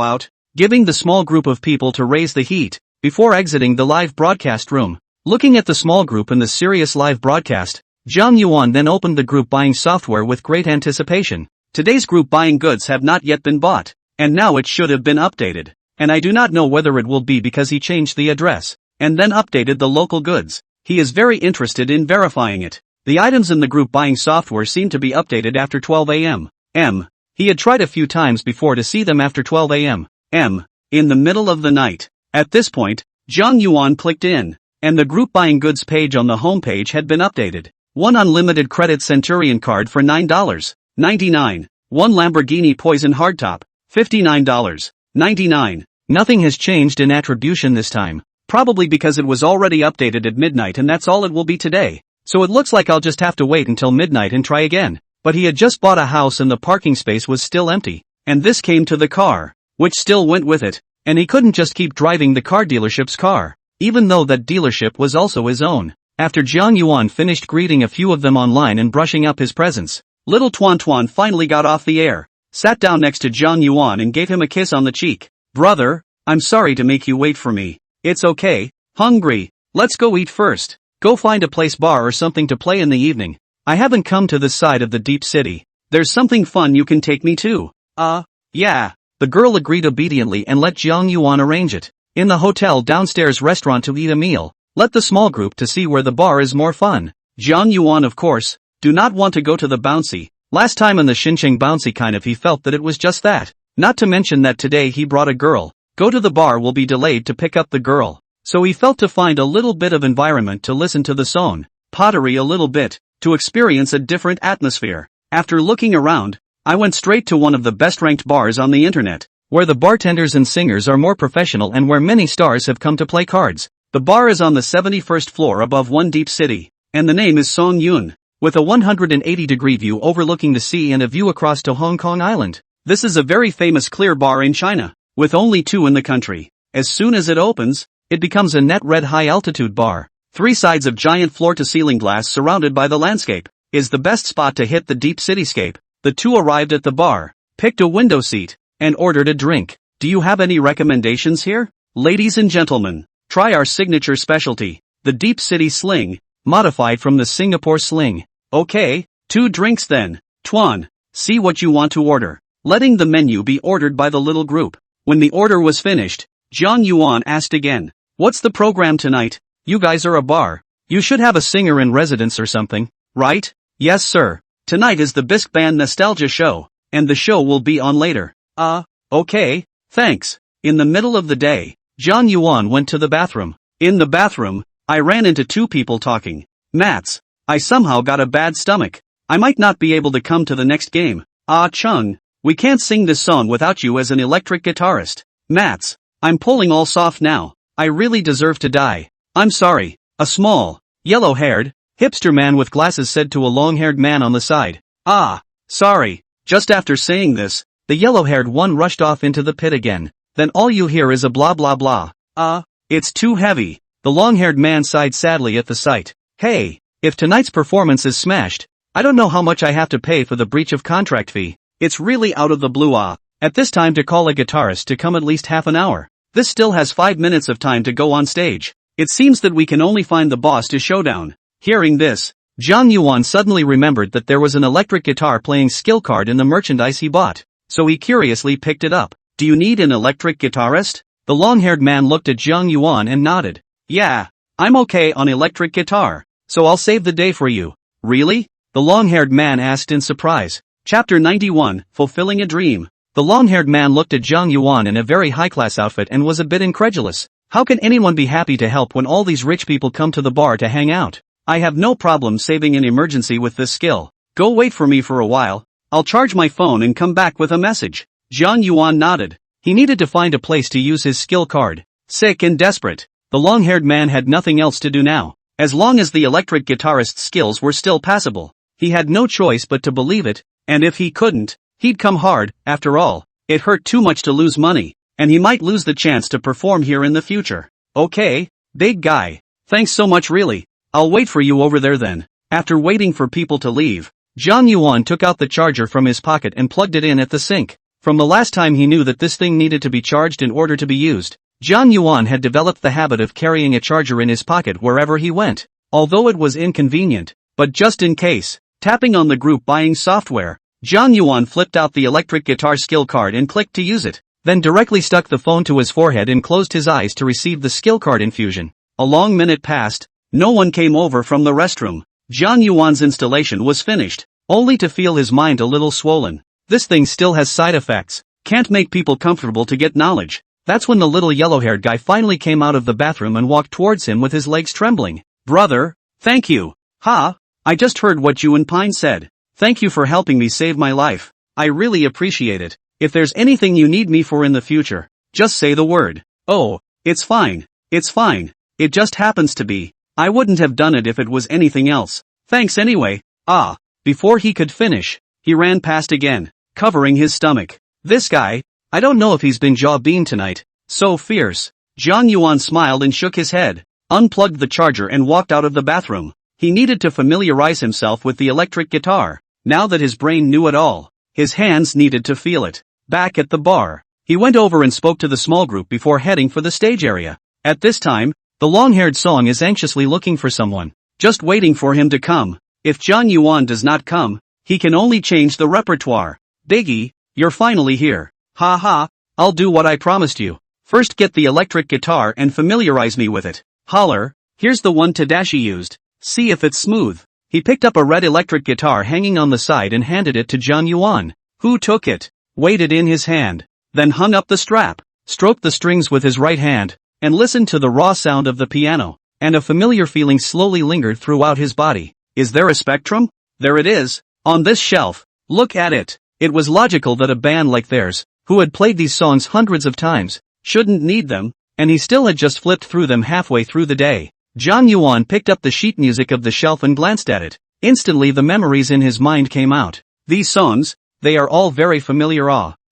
Speaker 1: out, giving the small group of people to raise the heat, before exiting the live broadcast room. Looking at the small group in the serious live broadcast, Jiang Yuan then opened the group buying software with great anticipation. Today's group buying goods have not yet been bought, and now it should have been updated. And I do not know whether it will be because he changed the address, and then updated the local goods. He is very interested in verifying it. The items in the group buying software seem to be updated after 12 a.m. He had tried a few times before to see them after 12 a.m. In the middle of the night. At this point, Jiang Yuan clicked in, and the group buying goods page on the homepage had been updated. One unlimited credit Centurion card for $9.99. One Lamborghini Poison hardtop, $59.99. Nothing has changed in attribution this time, probably because it was already updated at midnight and that's all it will be today. So it looks like I'll just have to wait until midnight and try again. But he had just bought a house and the parking space was still empty, and this came to the car, which still went with it, and he couldn't just keep driving the car dealership's car, even though that dealership was also his own. After Jiang Yuan finished greeting a few of them online and brushing up his presents, little Tuan Tuan finally got off the air, sat down next to Jiang Yuan and gave him a kiss on the cheek. Brother, I'm sorry to make you wait for me. It's okay. Hungry. Let's go eat first. Go find a place bar or something to play in the evening. I haven't come to this side of the deep city. There's something fun you can take me to. Yeah. The girl agreed obediently and let Jiang Yuan arrange it. In the hotel downstairs restaurant to eat a meal. Let the small group to see where the bar is more fun. Jiang Yuan of course, do not want to go to the bouncy. Last time in the Xinjiang bouncy kind of he felt that it was just that. Not to mention that today he brought a girl. Go to the bar will be delayed to pick up the girl. So he felt to find a little bit of environment to listen to the song, pottery a little bit, to experience a different atmosphere. After looking around, I went straight to one of the best ranked bars on the internet, where the bartenders and singers are more professional and where many stars have come to play cards. The bar is on the 71st floor above One Deep City, and the name is Song Yun, with a 180-degree view overlooking the sea and a view across to Hong Kong Island. This is a very famous clear bar in China, with only 2 in the country. As soon as it opens, it becomes a net red high-altitude bar. 3 sides of giant floor-to-ceiling glass surrounded by the landscape, is the best spot to hit the deep cityscape. The 2 arrived at the bar, picked a window seat, and ordered a drink. Do you have any recommendations here? Ladies and gentlemen, try our signature specialty, the Deep City Sling, modified from the Singapore Sling. Okay, 2 drinks then. Tuan, see what you want to order. Letting the menu be ordered by the little group. When the order was finished, Jiang Yuan asked again, what's the program tonight? You guys are a bar. You should have a singer in residence or something, right? Yes sir. Tonight is the Bisque Band Nostalgia show, and the show will be on later. Okay, thanks. In the middle of the day, Jiang Yuan went to the bathroom. In the bathroom, I ran into 2 people talking. Mats, I somehow got a bad stomach. I might not be able to come to the next game. Chung, we can't sing this song without you as an electric guitarist. Mats, I'm pulling all soft now. I really deserve to die. I'm sorry. A small, yellow-haired, hipster man with glasses said to a long-haired man on the side. Sorry. Just after saying this, the yellow-haired one rushed off into the pit again. Then all you hear is a blah blah blah. It's too heavy. The long-haired man sighed sadly at the sight. Hey, if tonight's performance is smashed, I don't know how much I have to pay for the breach of contract fee. It's really out of the blue. At this time to call a guitarist to come at least half an hour. This still has 5 minutes of time to go on stage. It seems that we can only find the boss to showdown. Hearing this, Zhang Yuan suddenly remembered that there was an electric guitar playing skill card in the merchandise he bought. So he curiously picked it up. Do you need an electric guitarist? The long-haired man looked at Zhang Yuan and nodded. Yeah, I'm okay on electric guitar, so I'll save the day for you. Really? The long-haired man asked in surprise. Chapter 91, Fulfilling a Dream. The long-haired man looked at Zhang Yuan in a very high-class outfit and was a bit incredulous. How can anyone be happy to help when all these rich people come to the bar to hang out? I have no problem saving an emergency with this skill. Go wait for me for a while. I'll charge my phone and come back with a message. Zhang Yuan nodded. He needed to find a place to use his skill card. Sick and desperate, the long-haired man had nothing else to do now. As long as the electric guitarist's skills were still passable, he had no choice but to believe it, and if he couldn't, he'd come hard. After all, it hurt too much to lose money, and he might lose the chance to perform here in the future. Okay, big guy. Thanks so much really. I'll wait for you over there then. After waiting for people to leave, Zhang Yuan took out the charger from his pocket and plugged it in at the sink. From the last time he knew that this thing needed to be charged in order to be used, Zhang Yuan had developed the habit of carrying a charger in his pocket wherever he went. Although it was inconvenient, but just in case, tapping on the group buying software, Zhang Yuan flipped out the electric guitar skill card and clicked to use it, then directly stuck the phone to his forehead and closed his eyes to receive the skill card infusion. A long minute passed, no one came over from the restroom. Zhang Yuan's installation was finished, only to feel his mind a little swollen. This thing still has side effects, can't make people comfortable to get knowledge. That's when the little yellow-haired guy finally came out of the bathroom and walked towards him with his legs trembling. Brother, thank you. I just heard what you and Pine said. Thank you for helping me save my life. I really appreciate it. If there's anything you need me for in the future, just say the word. Oh, it's fine. It's fine. It just happens to be. I wouldn't have done it if it was anything else. Thanks anyway. Before he could finish, he ran past again, covering his stomach. This guy, I don't know if he's been jaw-beaten tonight. So fierce. Zhang Yuan smiled and shook his head, unplugged the charger and walked out of the bathroom. He needed to familiarize himself with the electric guitar. Now that his brain knew it all, his hands needed to feel it. Back at the bar, he went over and spoke to the small group before heading for the stage area. At this time, the long-haired song is anxiously looking for someone, just waiting for him to come. If Zhang Yuan does not come, he can only change the repertoire. Biggie, you're finally here. I'll do what I promised you. First get the electric guitar and familiarize me with it. Holler, here's the one Tadashi used. See if it's smooth. He picked up a red electric guitar hanging on the side and handed it to Zhang Yuan, who took it, weighed it in his hand, then hung up the strap, stroked the strings with his right hand, and listened to the raw sound of the piano, and a familiar feeling slowly lingered throughout his body. Is there a spectrum? There it is, on this shelf. Look at it. It was logical that a band like theirs, who had played these songs hundreds of times, shouldn't need them, and he still had just flipped through them halfway through the day. Zhang Yuan picked up the sheet music of the shelf and glanced at it. Instantly the memories in his mind came out. These songs, they are all very familiar.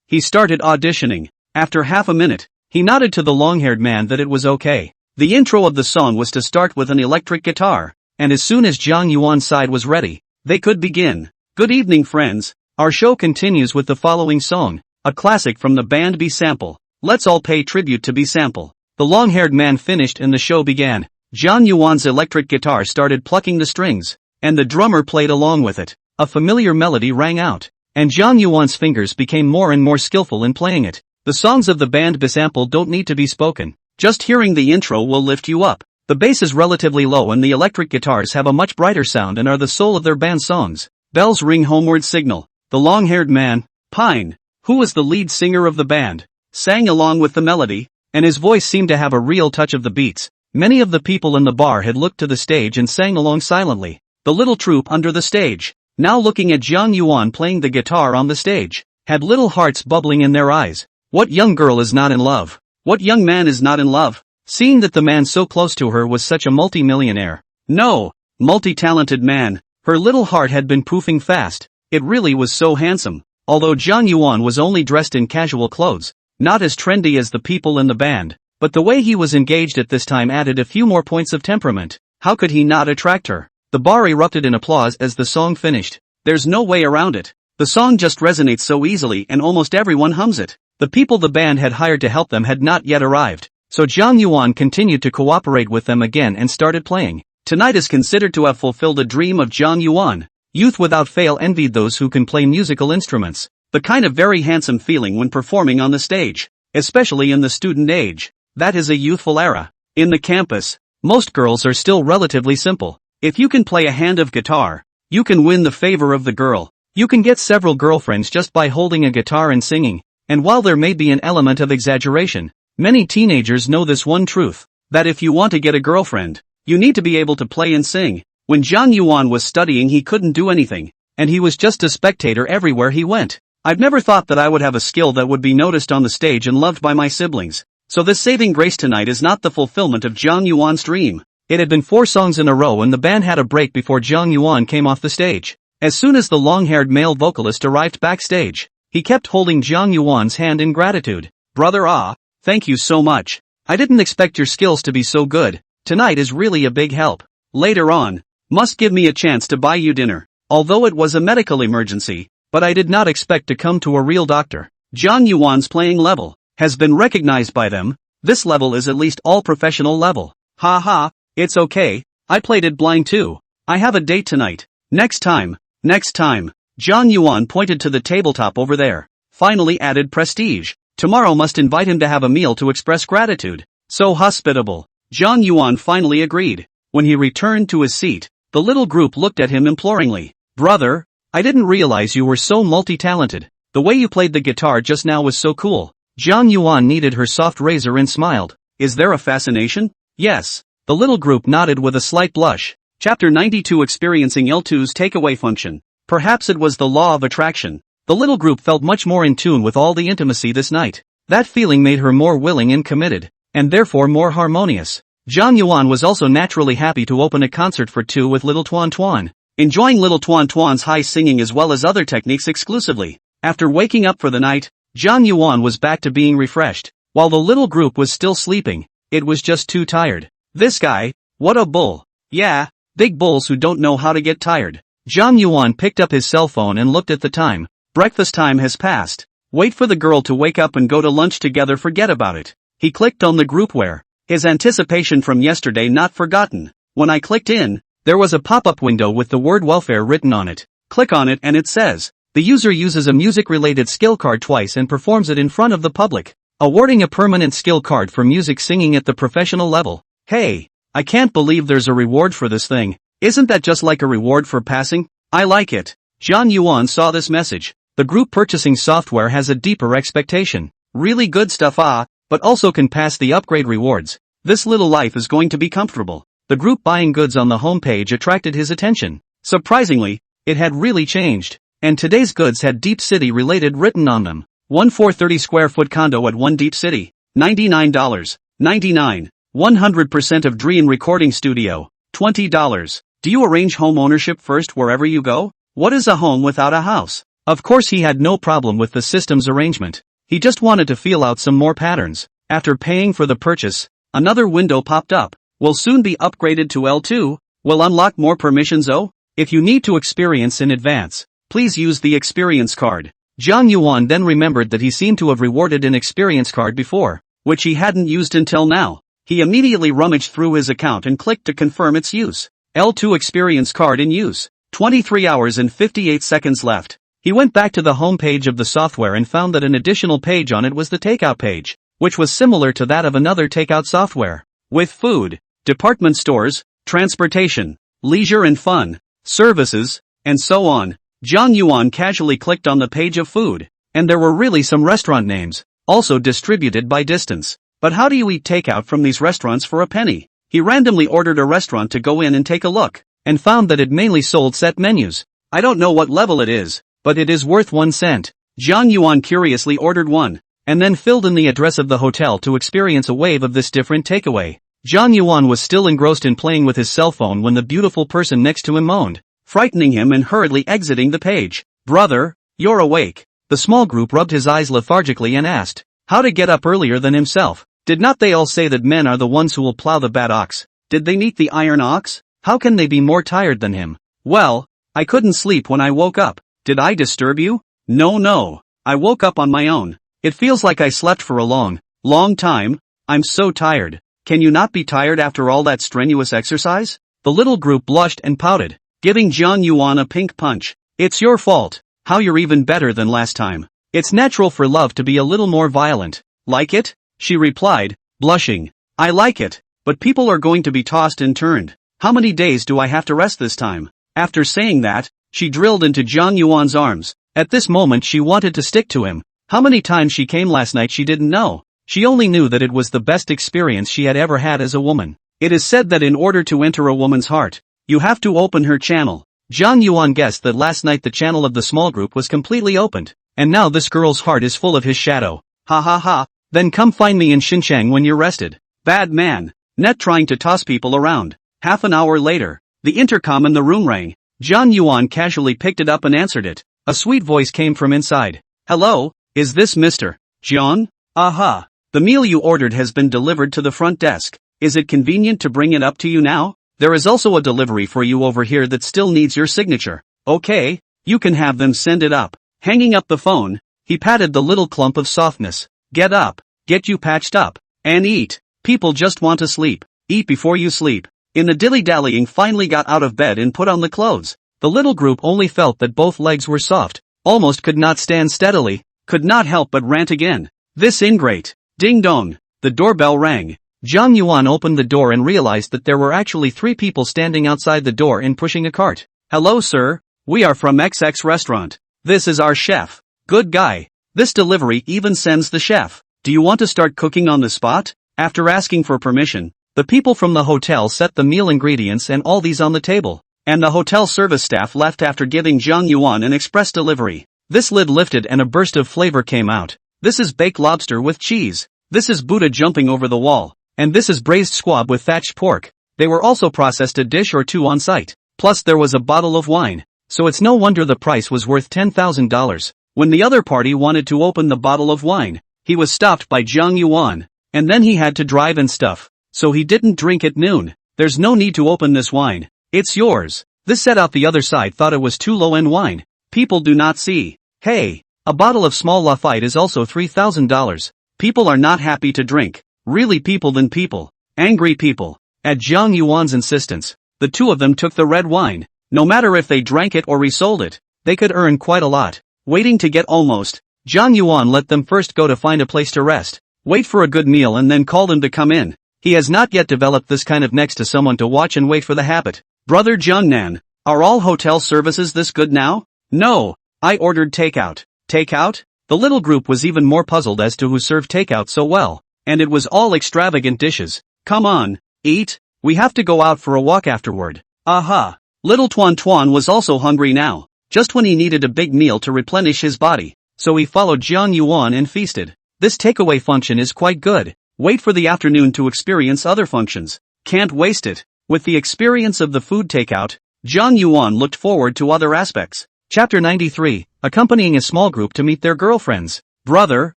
Speaker 1: He started auditioning. After half a minute, he nodded to the long-haired man that it was okay. The intro of the song was to start with an electric guitar, and as soon as Zhang Yuan's side was ready, they could begin. Good evening friends, our show continues with the following song, a classic from the band B-Sample. Let's all pay tribute to B-Sample. The long-haired man finished and the show began. Zhang Yuan's electric guitar started plucking the strings, and the drummer played along with it. A familiar melody rang out, and Zhang Yuan's fingers became more and more skillful in playing it. The songs of the band B-Sample don't need to be spoken. Just hearing the intro will lift you up. The bass is relatively low and the electric guitars have a much brighter sound and are the soul of their band songs. Bells ring homeward signal. The long-haired man, Pine, who was the lead singer of the band, sang along with the melody, and his voice seemed to have a real touch of the beats. Many of the people in the bar had looked to the stage and sang along silently. The little troupe under the stage, now looking at Zhang Yuan playing the guitar on the stage, had little hearts bubbling in their eyes. What young girl is not in love? What young man is not in love? Seeing that the man so close to her was such a multi-millionaire, no, multi-talented man, her little heart had been poofing fast. It really was so handsome. Although Zhang Yuan was only dressed in casual clothes, not as trendy as the people in the band, but the way he was engaged at this time added a few more points of temperament. How could he not attract her? The bar erupted in applause as the song finished. There's no way around it. The song just resonates so easily and almost everyone hums it. The people the band had hired to help them had not yet arrived, so Zhang Yuan continued to cooperate with them again and started playing. Tonight is considered to have fulfilled a dream of Zhang Yuan. Youth without fail envied those who can play musical instruments. The kind of very handsome feeling when performing on the stage, especially in the student age. That is a youthful era. In the campus, most girls are still relatively simple. If you can play a hand of guitar, you can win the favor of the girl. You can get several girlfriends just by holding a guitar and singing. And while there may be an element of exaggeration, many teenagers know this one truth, that if you want to get a girlfriend, you need to be able to play and sing. When Zhang Yuan was studying he couldn't do anything, and he was just a spectator everywhere he went. I've never thought that I would have a skill that would be noticed on the stage and loved by my siblings. So this saving grace tonight is not the fulfillment of Zhang Yuan's dream. It had been 4 songs in a row and the band had a break before Zhang Yuan came off the stage. As soon as the long-haired male vocalist arrived backstage, he kept holding Zhang Yuan's hand in gratitude. Brother, thank you so much. I didn't expect your skills to be so good. Tonight is really a big help. Later on, must give me a chance to buy you dinner. Although it was a medical emergency, but I did not expect to come to a real doctor. Zhang Yuan's playing level has been recognized by them. This level is at least all professional level. Haha, it's okay, I played it blind too. I have a date tonight. Next time. Zhang Yuan pointed to the tabletop over there. Finally added prestige. Tomorrow must invite him to have a meal to express gratitude. So hospitable. Zhang Yuan finally agreed. When he returned to his seat, the little group looked at him imploringly. Brother, I didn't realize you were so multi-talented. The way you played the guitar just now was so cool. Zhang Yuan kneaded her soft razor and smiled. Is there a fascination? Yes. The little group nodded with a slight blush. Chapter 92 Experiencing L2's Takeaway Function. Perhaps it was the law of attraction. The little group felt much more in tune with all the intimacy this night. That feeling made her more willing and committed, and therefore more harmonious. Zhang Yuan was also naturally happy to open a concert for 2 with little Tuan Tuan, enjoying little Tuan Tuan's high singing as well as other techniques exclusively. After waking up for the night, Zhang Yuan was back to being refreshed. While the little group was still sleeping, it was just too tired. This guy, what a bull. Yeah, big bulls who don't know how to get tired. Zhang Yuan picked up his cell phone and looked at the time. Breakfast time has passed. Wait for the girl to wake up and go to lunch together, forget about it. He clicked on the groupware. His anticipation from yesterday not forgotten. When I clicked in, there was a pop-up window with the word welfare written on it. Click on it and it says, the user uses a music-related skill card twice and performs it in front of the public, awarding a permanent skill card for music singing at the professional level. Hey, I can't believe there's a reward for this thing. Isn't that just like a reward for passing? I like it. Zhang Yuan saw this message. The group purchasing software has a deeper expectation. Really good stuff, but also can pass the upgrade rewards. This little life is going to be comfortable. The group buying goods on the homepage attracted his attention. Surprisingly, it had really changed. And today's goods had Deep City related written on them. 1 430 square foot condo at 1 Deep City. $99.99. 100% of Dream Recording Studio. $20. Do you arrange home ownership first wherever you go? What is a home without a house? Of course he had no problem with the system's arrangement. He just wanted to feel out some more patterns. After paying for the purchase, another window popped up. Will soon be upgraded to L2. Will unlock more permissions. If you need to experience in advance, please use the experience card. Zhang Yuan then remembered that he seemed to have rewarded an experience card before, which he hadn't used until now. He immediately rummaged through his account and clicked to confirm its use. L2 experience card in use. 23 hours and 58 seconds left. He went back to the home page of the software and found that an additional page on it was the takeout page, which was similar to that of another takeout software. With food, department stores, transportation, leisure and fun, services, and so on. Zhang Yuan casually clicked on the page of food, and there were really some restaurant names, also distributed by distance. But how do you eat takeout from these restaurants for a penny? He randomly ordered a restaurant to go in and take a look, and found that it mainly sold set menus. I don't know what level it is, but it is worth 1 cent. Zhang Yuan curiously ordered one, and then filled in the address of the hotel to experience a wave of this different takeaway. Zhang Yuan was still engrossed in playing with his cell phone when the beautiful person next to him moaned, frightening him and hurriedly exiting the page. Brother, you're awake. The small group rubbed his eyes lethargically and asked, how to get up earlier than himself. Did not they all say that men are the ones who will plow the bad ox? Did they meet the iron ox? How can they be more tired than him? Well, I couldn't sleep when I woke up. Did I disturb you? No. I woke up on my own. It feels like I slept for a long time. I'm so tired. Can you not be tired after all that strenuous exercise? The little group blushed and pouted, giving Jiang Yuan a pink punch. It's your fault. How you're even better than last time. It's natural for love to be a little more violent. Like it? She replied, blushing. I like it, but people are going to be tossed and turned. How many days do I have to rest this time? After saying that, she drilled into Jiang Yuan's arms. At this moment she wanted to stick to him. How many times she came last night she didn't know. She only knew that it was the best experience she had ever had as a woman. It is said that in order to enter a woman's heart, you have to open her channel. Jiang Yuan guessed that last night the channel of the small group was completely opened, and now this girl's heart is full of his shadow. Ha. Then come find me in Xinjiang when you're rested. Bad man. Net trying to toss people around. Half an hour later, the intercom in the room rang. Jiang Yuan casually picked it up and answered it. A sweet voice came from inside. Hello, is this Mr. Jiang? Aha. The meal you ordered has been delivered to the front desk. Is it convenient to bring it up to you now? There is also a delivery for you over here that still needs your signature. Okay, you can have them send it up. Hanging up the phone, he patted the little clump of softness. Get up, get you patched up, and eat. People just want to sleep. Eat before you sleep. In the dilly-dallying finally got out of bed and put on the clothes. The little group only felt that both legs were soft, almost could not stand steadily, could not help but rant again. This ingrate. Ding dong. The doorbell rang. Jiang Yuan opened the door and realized that there were actually 3 people standing outside the door and pushing a cart. Hello sir, we are from XX restaurant. This is our chef. Good guy. This delivery even sends the chef. Do you want to start cooking on the spot? After asking for permission, the people from the hotel set the meal ingredients and all these on the table, and the hotel service staff left after giving Jiang Yuan an express delivery. This lid lifted and a burst of flavor came out. This is baked lobster with cheese. This is Buddha jumping over the wall. And this is braised squab with thatched pork. They were also processed a dish or two on site. Plus there was a bottle of wine. So it's no wonder the price was worth $10,000. When the other party wanted to open the bottle of wine, he was stopped by Jiang Yuan. And then he had to drive and stuff. So he didn't drink at noon. There's no need to open this wine. It's yours. This set out the other side thought it was too low-end wine. People do not see. Hey, a bottle of small Lafite is also $3,000. People are not happy to drink. Really people than people. Angry people. At Jiang Yuan's insistence, the two of them took the red wine. No matter if they drank it or resold it, they could earn quite a lot. Waiting to get almost, Jiang Yuan let them first go to find a place to rest, wait for a good meal and then call them to come in. He has not yet developed this kind of next to someone to watch and wait for the habit. Brother Jiangnan, are all hotel services this good now? No, I ordered takeout. Takeout? The little group was even more puzzled as to who served takeout so well. And it was all extravagant dishes. Come on, eat, we have to go out for a walk afterward. Aha. Little Tuan Tuan was also hungry now, just when he needed a big meal to replenish his body, so he followed Jiang Yuan and feasted. This takeaway function is quite good. Wait for the afternoon to experience other functions. Can't waste it. With the experience of the food takeout, Jiang Yuan looked forward to other aspects. Chapter 93, accompanying a small group to meet their girlfriends. Brother,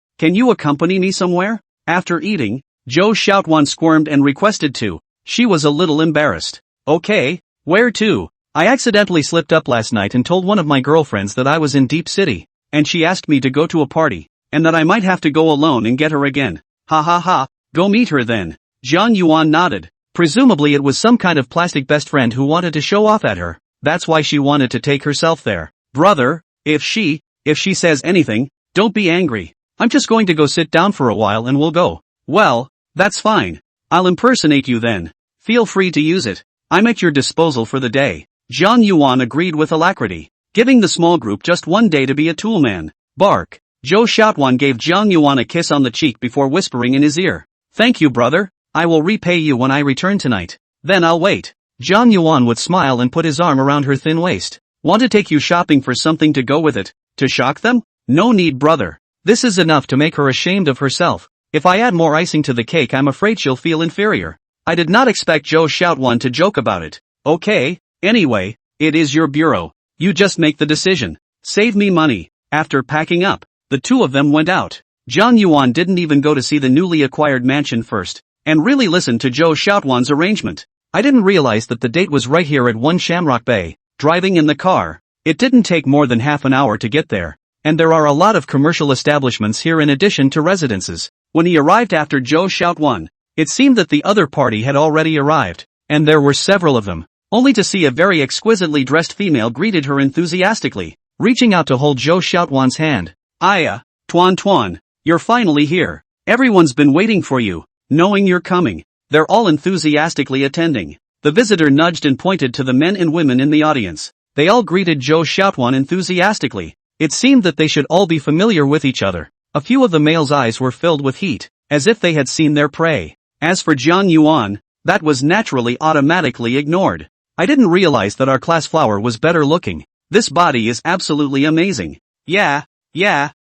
Speaker 1: can you accompany me somewhere? After eating, Zhou Xiaotuan squirmed and requested to. She was a little embarrassed. Okay, where to? I accidentally slipped up last night and told one of my girlfriends that I was in Deep City, and she asked me to go to a party, and that I might have to go alone and get her again. Ha, go meet her then. Jiang Yuan nodded. Presumably it was some kind of plastic best friend who wanted to show off at her. That's why she wanted to take herself there. Brother, if she says anything, don't be angry. I'm just going to go sit down for a while and we'll go. Well, that's fine. I'll impersonate you then. Feel free to use it. I'm at your disposal for the day. Jiang Yuan agreed with alacrity, giving the small group just one day to be a toolman. Bark. Zhou Xiaotuan gave Jiang Yuan a kiss on the cheek before whispering in his ear. Thank you brother. I will repay you when I return tonight. Then I'll wait. Jiang Yuan would smile and put his arm around her thin waist. Want to take you shopping for something to go with it? To shock them? No need brother. This is enough to make her ashamed of herself. If I add more icing to the cake I'm afraid she'll feel inferior. I did not expect Zhou Xiaotuan to joke about it. Okay, anyway, it is your bureau. You just make the decision. Save me money. After packing up, the two of them went out. Zhang Yuan didn't even go to see the newly acquired mansion first, and really listened to Zhou Xiaotuan's arrangement. I didn't realize that the date was right here at 1 Shamrock Bay. Driving in the car, it didn't take more than half an hour to get there, and there are a lot of commercial establishments here in addition to residences. When he arrived after Zhou Xiaotuan, it seemed that the other party had already arrived, and there were several of them, only to see a very exquisitely dressed female greeted her enthusiastically, reaching out to hold Zhou Xiaotuan's hand. Aya, Tuan, you're finally here. Everyone's been waiting for you, knowing you're coming. They're all enthusiastically attending. The visitor nudged and pointed to the men and women in the audience. They all greeted Zhou Xiaotuan enthusiastically. It seemed that they should all be familiar with each other. A few of the males' eyes were filled with heat, as if they had seen their prey. As for Zhang Yuan, that was naturally automatically ignored. I didn't realize that our class flower was better looking. This body is absolutely amazing. Yeah,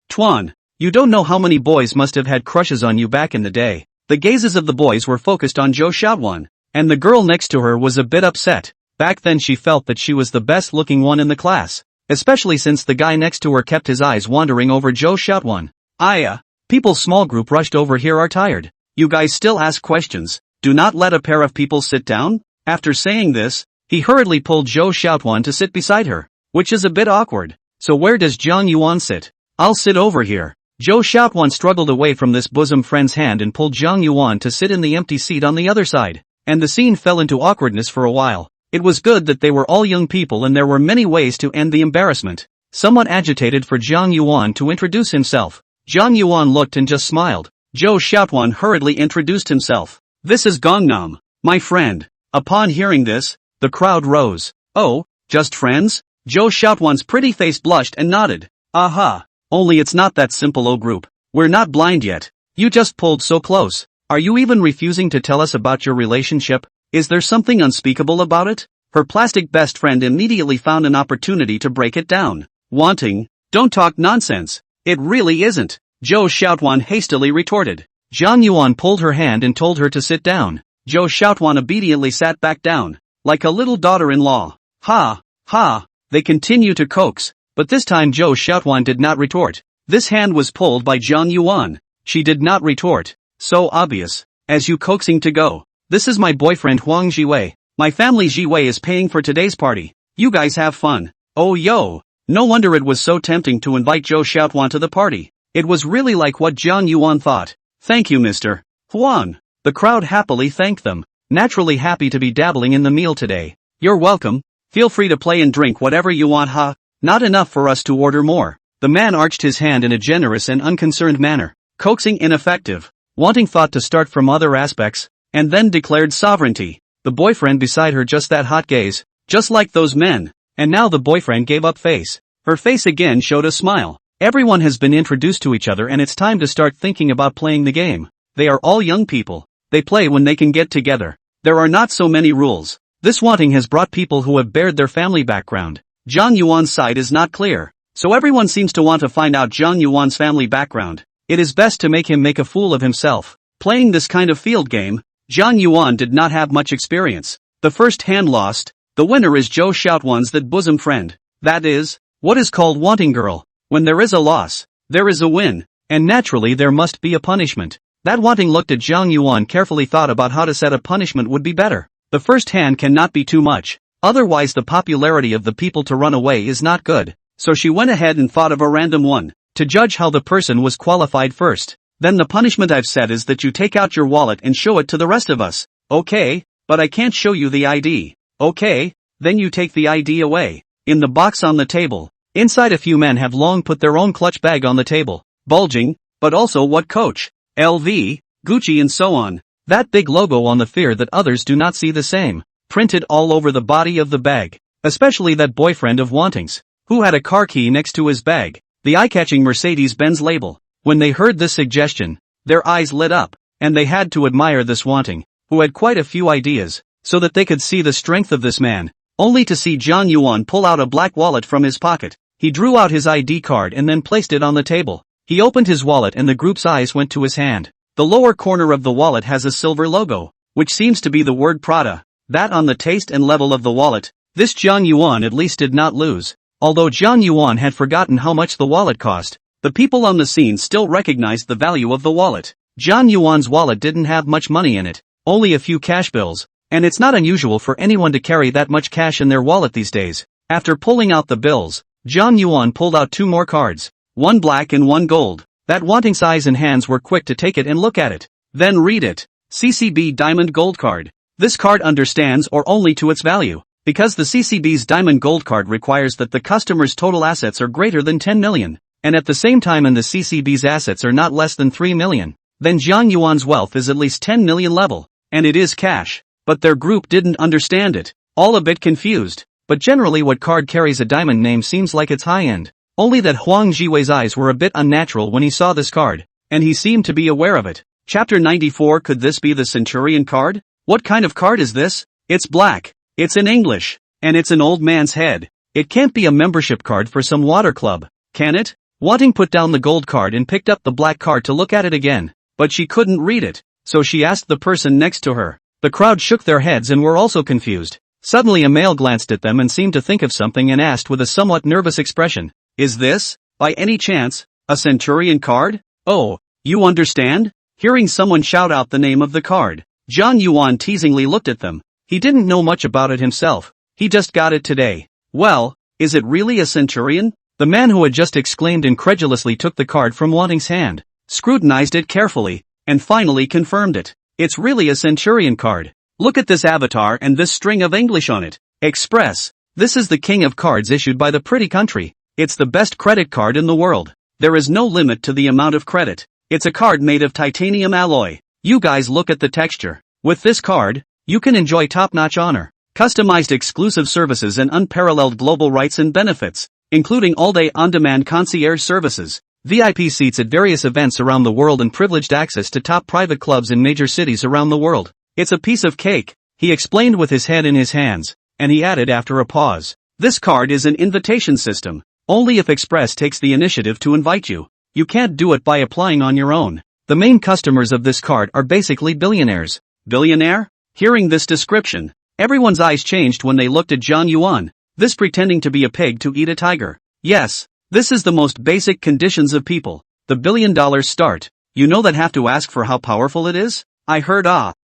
Speaker 1: Tuan. You don't know how many boys must have had crushes on you back in the day. The gazes of the boys were focused on Zhou Xiaotuan, and the girl next to her was a bit upset. Back then she felt that she was the best looking one in the class, especially since the guy next to her kept his eyes wandering over Zhou Xiaotuan. Aya, people's small group rushed over here are tired. You guys still ask questions. Do not let a pair of people sit down. After saying this, he hurriedly pulled Zhou Xiaotuan to sit beside her, which is a bit awkward. So where does Zhang Yuan sit? I'll sit over here. Zhou Xiaotuan struggled away from this bosom friend's hand and pulled Zhang Yuan to sit in the empty seat on the other side, and the scene fell into awkwardness for a while. It was good that they were all young people and there were many ways to end the embarrassment. Somewhat agitated for Zhang Yuan to introduce himself. Zhang Yuan looked and just smiled. Zhou Xiaotuan hurriedly introduced himself. This is Gangnam, my friend. Upon hearing this, the crowd rose. Oh, just friends? Zhou Xiaotuan's pretty face blushed and nodded. Aha. Only it's not that simple, oh group. We're not blind yet. You just pulled so close. Are you even refusing to tell us about your relationship? Is there something unspeakable about it? Her plastic best friend immediately found an opportunity to break it down. Wanting? Don't talk nonsense. It really isn't. Zhou Xiaotuan hastily retorted. Zhang Yuan pulled her hand and told her to sit down. Zhou Xiaotuan obediently sat back down, like a little daughter-in-law. Ha. They continue to coax. But this time Zhou Xiaotuan did not retort. This hand was pulled by Zhang Yuan. She did not retort. So obvious. As you coaxing to go. This is my boyfriend Huang Jiwei. My family Jiwei is paying for today's party. You guys have fun. Oh yo. No wonder it was so tempting to invite Zhou Xiaotuan to the party. It was really like what Zhang Yuan thought. Thank you Mr. Huang. The crowd happily thanked them. Naturally happy to be dabbling in the meal today. You're welcome. Feel free to play and drink whatever you want, huh? Not enough for us to order more. The man arched his hand in a generous and unconcerned manner. Coaxing ineffective. Wanting thought to start from other aspects, and then declared sovereignty. The boyfriend beside her just that hot gaze, just like those men. And now the boyfriend gave up face. Her face again showed a smile. Everyone has been introduced to each other and it's time to start thinking about playing the game. They are all young people. They play when they can get together. There are not so many rules. This wanting has brought people who have bared their family background. Zhang Yuan's side is not clear, so everyone seems to want to find out Zhang Yuan's family background. It is best to make him make a fool of himself. Playing this kind of field game, Zhang Yuan did not have much experience. The first hand lost. The winner is Zhou Xiaotuan's that bosom friend. That is, what is called wanting girl. When there is a loss, there is a win, and naturally there must be a punishment. That wanting looked at Zhang Yuan, carefully thought about how to set a punishment would be better. The first hand cannot be too much. Otherwise the popularity of the people to run away is not good, so she went ahead and thought of a random one, to judge how the person was qualified first. Then the punishment I've set is that you take out your wallet and show it to the rest of us. Okay, but I can't show you the ID. Okay, then you take the ID away. In the box on the table, inside a few men have long put their own clutch bag on the table, bulging, but also what Coach, LV, Gucci and so on. That big logo on the fear that others do not see the same. Printed all over the body of the bag, especially that boyfriend of Wanting's, who had a car key next to his bag, the eye-catching Mercedes-Benz label. When they heard this suggestion, their eyes lit up, and they had to admire this Wanting, who had quite a few ideas, so that they could see the strength of this man, only to see Zhang Yuan pull out a black wallet from his pocket. He drew out his ID card and then placed it on the table. He opened his wallet and the group's eyes went to his hand. The lower corner of the wallet has a silver logo, which seems to be the word Prada. That on the taste and level of the wallet, this Zhang Yuan at least did not lose. Although Jiang Yuan had forgotten how much the wallet cost, the people on the scene still recognized the value of the wallet. Jiang Yuan's wallet didn't have much money in it, only a few cash bills, and it's not unusual for anyone to carry that much cash in their wallet these days. After pulling out the bills, Jiang Yuan pulled out 2 more cards, one black and one gold. That Wanting's eyes and hands were quick to take it and look at it. Then read it. CCB Diamond Gold Card. This card understands or only to its value. Because the CCB's Diamond Gold Card requires that the customer's total assets are greater than 10 million, and at the same time and the CCB's assets are not less than 3 million, then Jiang Yuan's wealth is at least 10 million level, and it is cash. But their group didn't understand it, all a bit confused. But generally what card carries a diamond name seems like it's high-end. Only that Huang Jiwei's eyes were a bit unnatural when he saw this card, and he seemed to be aware of it. Chapter 94. Could this be the Centurion card? What kind of card is this? It's black, it's in English, and it's an old man's head. It can't be a membership card for some water club, can it? Wanting put down the gold card and picked up the black card to look at it again, but she couldn't read it, so she asked the person next to her. The crowd shook their heads and were also confused. Suddenly a male glanced at them and seemed to think of something and asked with a somewhat nervous expression, "Is this, by any chance, a Centurion card? Oh, you understand?" Hearing someone shout out the name of the card, Jiang Yuan teasingly looked at them. He didn't know much about it himself, he just got it today. "Well, is it really a Centurion?" The man who had just exclaimed incredulously took the card from Wanting's hand, scrutinized it carefully, and finally confirmed it. "It's really a Centurion card. Look at this avatar and this string of English on it. Express. This is the king of cards issued by the pretty country. It's the best credit card in the world. There is no limit to the amount of credit. It's a card made of titanium alloy. You guys look at the texture. With this card, you can enjoy top-notch honor, customized exclusive services and unparalleled global rights and benefits, including all-day on-demand concierge services, VIP seats at various events around the world and privileged access to top private clubs in major cities around the world. It's a piece of cake," he explained with his head in his hands, and he added after a pause. "This card is an invitation system. Only if Express takes the initiative to invite you. You can't do it by applying on your own. The main customers of this card are basically billionaires." Billionaire? Hearing this description, everyone's eyes changed when they looked at Jiang Yuan, this pretending to be a pig to eat a tiger. "Yes, this is the most basic conditions of people. The $1 billion start. You know that have to ask for how powerful it is? I heard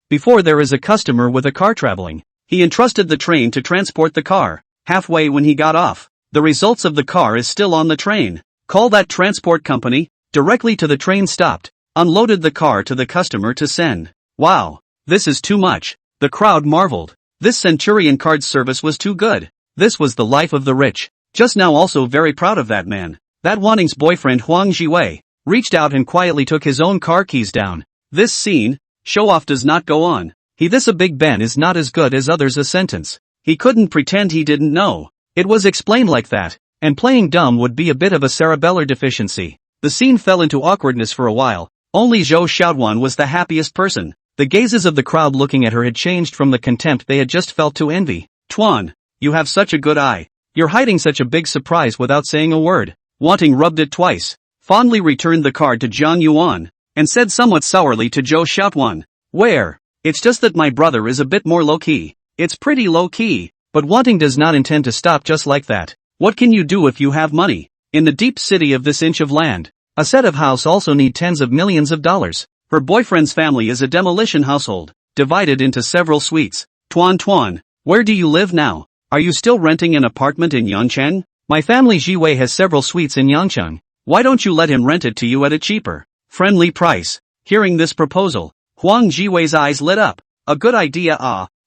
Speaker 1: before there is a customer with a car traveling. He entrusted the train to transport the car. Halfway when he got off, the results of the car is still on the train. Call that transport company, directly to the train stopped, unloaded the car to the customer to send." Wow, this is too much. The crowd marveled. This Centurion card service was too good. This was the life of the rich. Just now also very proud of that man. That Wanting's boyfriend Huang Jiwei reached out and quietly took his own car keys down. This scene, show-off does not go on. This a Big Ben is not as good as others a sentence. He couldn't pretend he didn't know. It was explained like that, and playing dumb would be a bit of a cerebellar deficiency. The scene fell into awkwardness for a while. Only Zhou Xiaoduan was the happiest person. The gazes of the crowd looking at her had changed from the contempt they had just felt to envy. "Tuan, you have such a good eye. You're hiding such a big surprise without saying a word." Wanting rubbed it twice, fondly returned the card to Jiang Yuan, and said somewhat sourly to Zhou Xiaoduan, "Where? It's just that my brother is a bit more low-key." It's pretty low-key, but Wanting does not intend to stop just like that. What can you do if you have money? In the deep city of this inch of land, a set of house also need tens of millions of dollars. Her boyfriend's family is a demolition household, divided into several suites. Tuan, where do you live now? Are you still renting an apartment in Yangcheng? My family Jiwei has several suites in Yangcheng. Why don't you let him rent it to you at a cheaper, friendly price? Hearing this proposal, Huang Jiwei's eyes lit up. A good idea,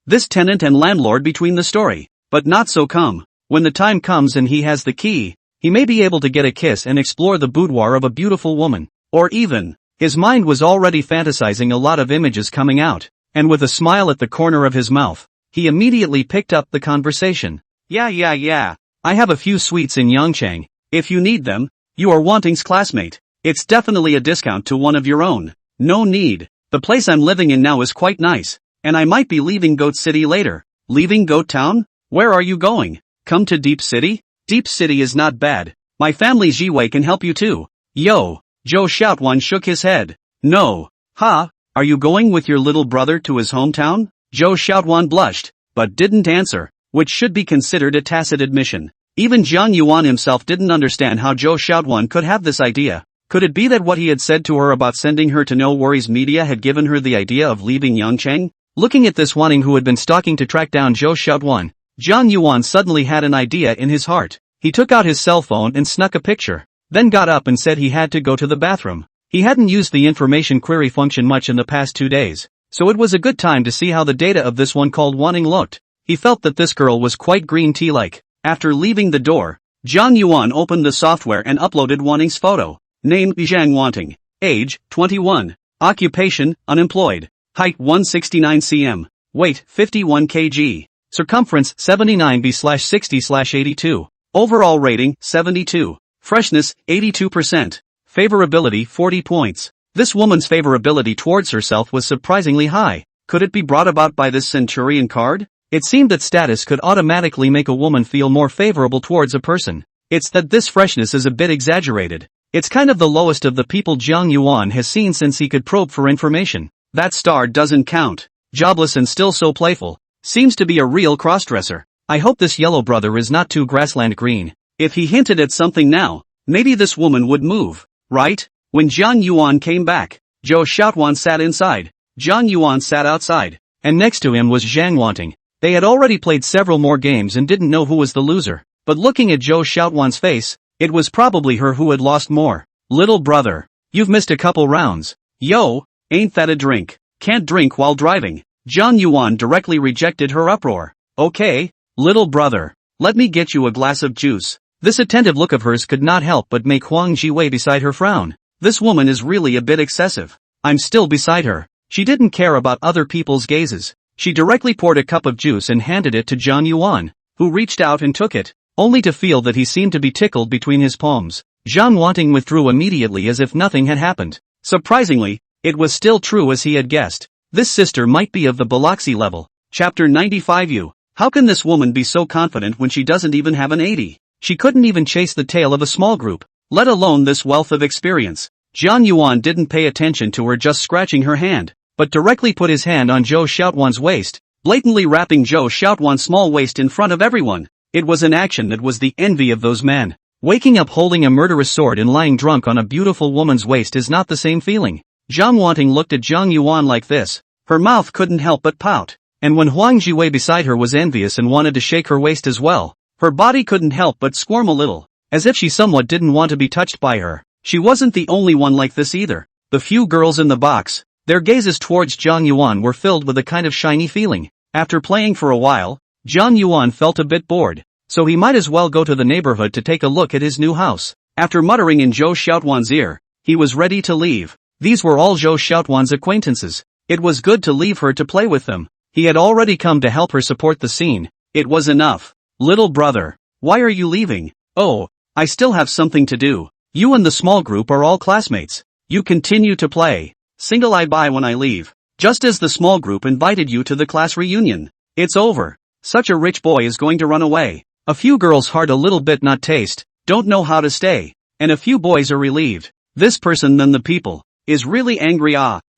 Speaker 1: this tenant and landlord between the story. But not so come. When the time comes and he has the key, he may be able to get a kiss and explore the boudoir of a beautiful woman. Or even, his mind was already fantasizing a lot of images coming out, and with a smile at the corner of his mouth, he immediately picked up the conversation. Yeah. I have a few suites in Yangcheng. If you need them, you are Wanting's classmate. It's definitely a discount to one of your own. No need. The place I'm living in now is quite nice, and I might be leaving Goat City later. Leaving Goat Town? Where are you going? Come to Deep City? Deep City is not bad. My family Jiwei can help you too. Yo, Zhou Xiaoduan shook his head. No. Are you going with your little brother to his hometown? Zhou Xiaoduan blushed, but didn't answer, which should be considered a tacit admission. Even Jiang Yuan himself didn't understand how Zhou Xiaotuan could have this idea. Could it be that what he had said to her about sending her to No Worries Media had given her the idea of leaving Yangcheng? Looking at this Wanting who had been stalking to track down Zhou Xiaotuan, Jiang Yuan suddenly had an idea in his heart. He took out his cell phone and snuck a picture, then got up and said he had to go to the bathroom. He hadn't used the information query function much in the past 2 days, so it was a good time to see how the data of this one called Wanting looked. He felt that this girl was quite green tea-like. After leaving the door, Jiang Yuan opened the software and uploaded Wanting's photo. Name Zhang Wanting. Age 21. Occupation unemployed. Height 169 cm. Weight 51 kg. Circumference 79b/60/82. Overall rating 72. Freshness 82%. Favorability 40 points. This woman's favorability towards herself was surprisingly high. Could it be brought about by this Centurion card? It seemed that status could automatically make a woman feel more favorable towards a person. It's that this freshness is a bit exaggerated. It's kind of the lowest of the people Jiang Yuan has seen since he could probe for information. That star doesn't count. Jobless and still so playful. Seems to be a real crossdresser. I hope this yellow brother is not too grassland green. If he hinted at something now, maybe this woman would move, right? When Jiang Yuan came back, Zhou Xiaotuan sat inside. Jiang Yuan sat outside, and next to him was Zhang Wanting. They had already played several more games and didn't know who was the loser. But looking at Zhou Xiaotuan's face, it was probably her who had lost more. Little brother, you've missed a couple rounds. Yo, ain't that a drink? Can't drink while driving. Jiang Yuan directly rejected her uproar. Okay, little brother, let me get you a glass of juice. This attentive look of hers could not help but make Huang Jiwei beside her frown. This woman is really a bit excessive. I'm still beside her. She didn't care about other people's gazes. She directly poured a cup of juice and handed it to Jiang Yuan, who reached out and took it, only to feel that he seemed to be tickled between his palms. Zhang Wanting withdrew immediately as if nothing had happened. Surprisingly, it was still true as he had guessed. This sister might be of the Biloxi level. Chapter 95 U. How can this woman be so confident when she doesn't even have an 80? She couldn't even chase the tail of a small group, let alone this wealth of experience. Jiang Yuan didn't pay attention to her just scratching her hand, but directly put his hand on Zhou Xiaotuan's waist, blatantly wrapping Zhou Xiaotuan's small waist in front of everyone. It was an action that was the envy of those men. Waking up holding a murderous sword and lying drunk on a beautiful woman's waist is not the same feeling. Zhang Wanting looked at Jiang Yuan like this. Her mouth couldn't help but pout. And when Huang Jiwei beside her was envious and wanted to shake her waist as well, her body couldn't help but squirm a little, as if she somewhat didn't want to be touched by her. She wasn't the only one like this either. The few girls in the box, their gazes towards Jiang Yuan were filled with a kind of shiny feeling. After playing for a while, Jiang Yuan felt a bit bored, so he might as well go to the neighborhood to take a look at his new house. After muttering in Zhou Xiaotuan's ear, he was ready to leave. These were all Zhou Xiaotuan's acquaintances. It was good to leave her to play with them. He had already come to help her support the scene. It was enough. Little brother, why are you leaving? Oh, I still have something to do. You and the small group are all classmates. You continue to play. Single eye bye when I leave. Just as the small group invited you to the class reunion. It's over. Such a rich boy is going to run away. A few girls hard a little bit not taste, don't know how to stay. And a few boys are relieved. This person then the people, is really angry.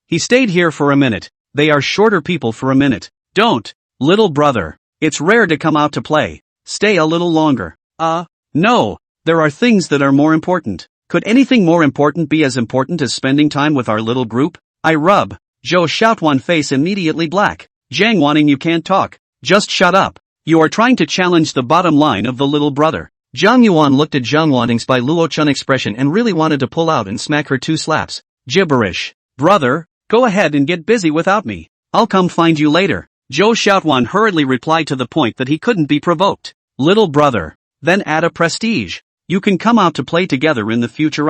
Speaker 1: He stayed here for a minute. They are shorter people for a minute. Don't. Little brother. It's rare to come out to play. Stay a little longer. No. There are things that are more important. Could anything more important be as important as spending time with our little group? I rub. Zhou Xiaotuan face immediately black. Zhang Wanting, you can't talk. Just shut up. You are trying to challenge the bottom line of the little brother. Jiang Yuan looked at Zhang Wanting's Bai Luo Chun expression and really wanted to pull out and smack her 2 slaps. Gibberish. Brother, go ahead and get busy without me. I'll come find you later. Zhou Xiaotuan hurriedly replied to the point that he couldn't be provoked. Little brother. Then add a prestige. You can come out to play together in the future.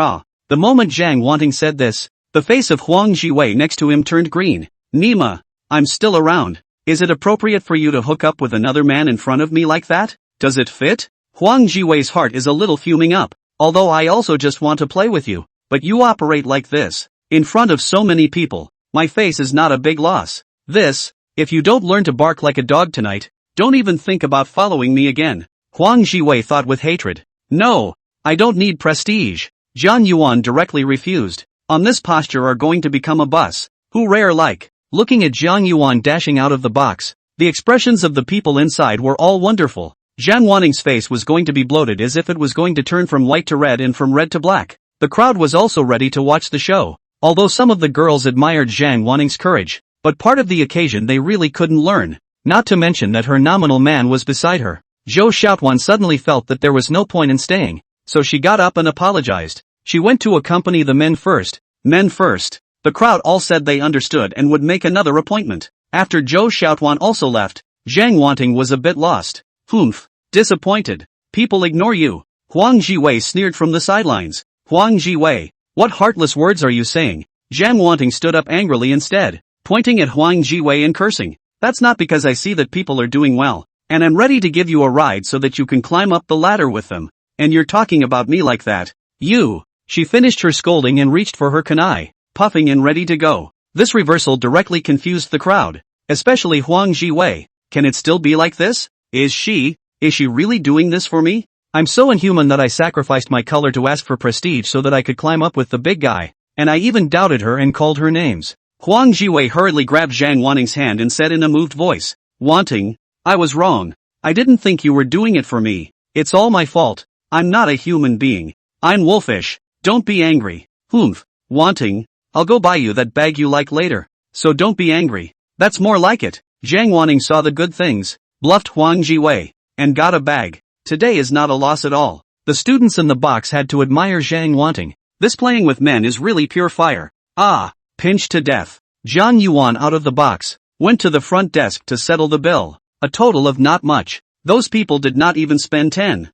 Speaker 1: The moment Zhang Wanting said this, the face of Huang Jiwei next to him turned green. Nima, I'm still around. Is it appropriate for you to hook up with another man in front of me like that? Does it fit? Huang Jiwei's heart is a little fuming up. Although I also just want to play with you. But you operate like this, in front of so many people. My face is not a big loss. If you don't learn to bark like a dog tonight, don't even think about following me again. Huang Jiwei thought with hatred. No, I don't need prestige. Jiang Yuan directly refused. On this posture are going to become a bus. Who rare like. Looking at Jiang Yuan dashing out of the box, the expressions of the people inside were all wonderful. Zhang Wanting's face was going to be bloated as if it was going to turn from white to red and from red to black. The crowd was also ready to watch the show. Although some of the girls admired Zhang Wanting's courage, but part of the occasion they really couldn't learn. Not to mention that her nominal man was beside her. Zhou Xiaotuan suddenly felt that there was no point in staying, so she got up and apologized. She went to accompany the men first. Men first. The crowd all said they understood and would make another appointment. After Zhou Xiaotuan also left, Zhang Wanting was a bit lost. Humph. Disappointed. People ignore you. Huang Jiwei sneered from the sidelines. Huang Jiwei. What heartless words are you saying? Zhang Wanting stood up angrily instead, pointing at Huang Jiwei and cursing. That's not because I see that people are doing well, and I'm ready to give you a ride so that you can climb up the ladder with them. And you're talking about me like that. You. She finished her scolding and reached for her kunai, puffing and ready to go. This reversal directly confused the crowd, especially Huang Jiwei. Can it still be like this? Is she really doing this for me? I'm so inhuman that I sacrificed my color to ask for prestige so that I could climb up with the big guy, and I even doubted her and called her names. Huang Jiwei hurriedly grabbed Zhang Wanting's hand and said in a moved voice, Wanting, I was wrong. I didn't think you were doing it for me. It's all my fault. I'm not a human being. I'm wolfish. Don't be angry. Humph. Wanting, I'll go buy you that bag you like later. So don't be angry. That's more like it. Zhang Wanting saw the good things, bluffed Huang Jiwei, and got a bag. Today is not a loss at all. The students in the box had to admire Zhang Wanting. This playing with men is really pure fire. Ah. Pinched to death. Zhang Yuan out of the box, went to the front desk to settle the bill. A total of not much. Those people did not even spend 10,000.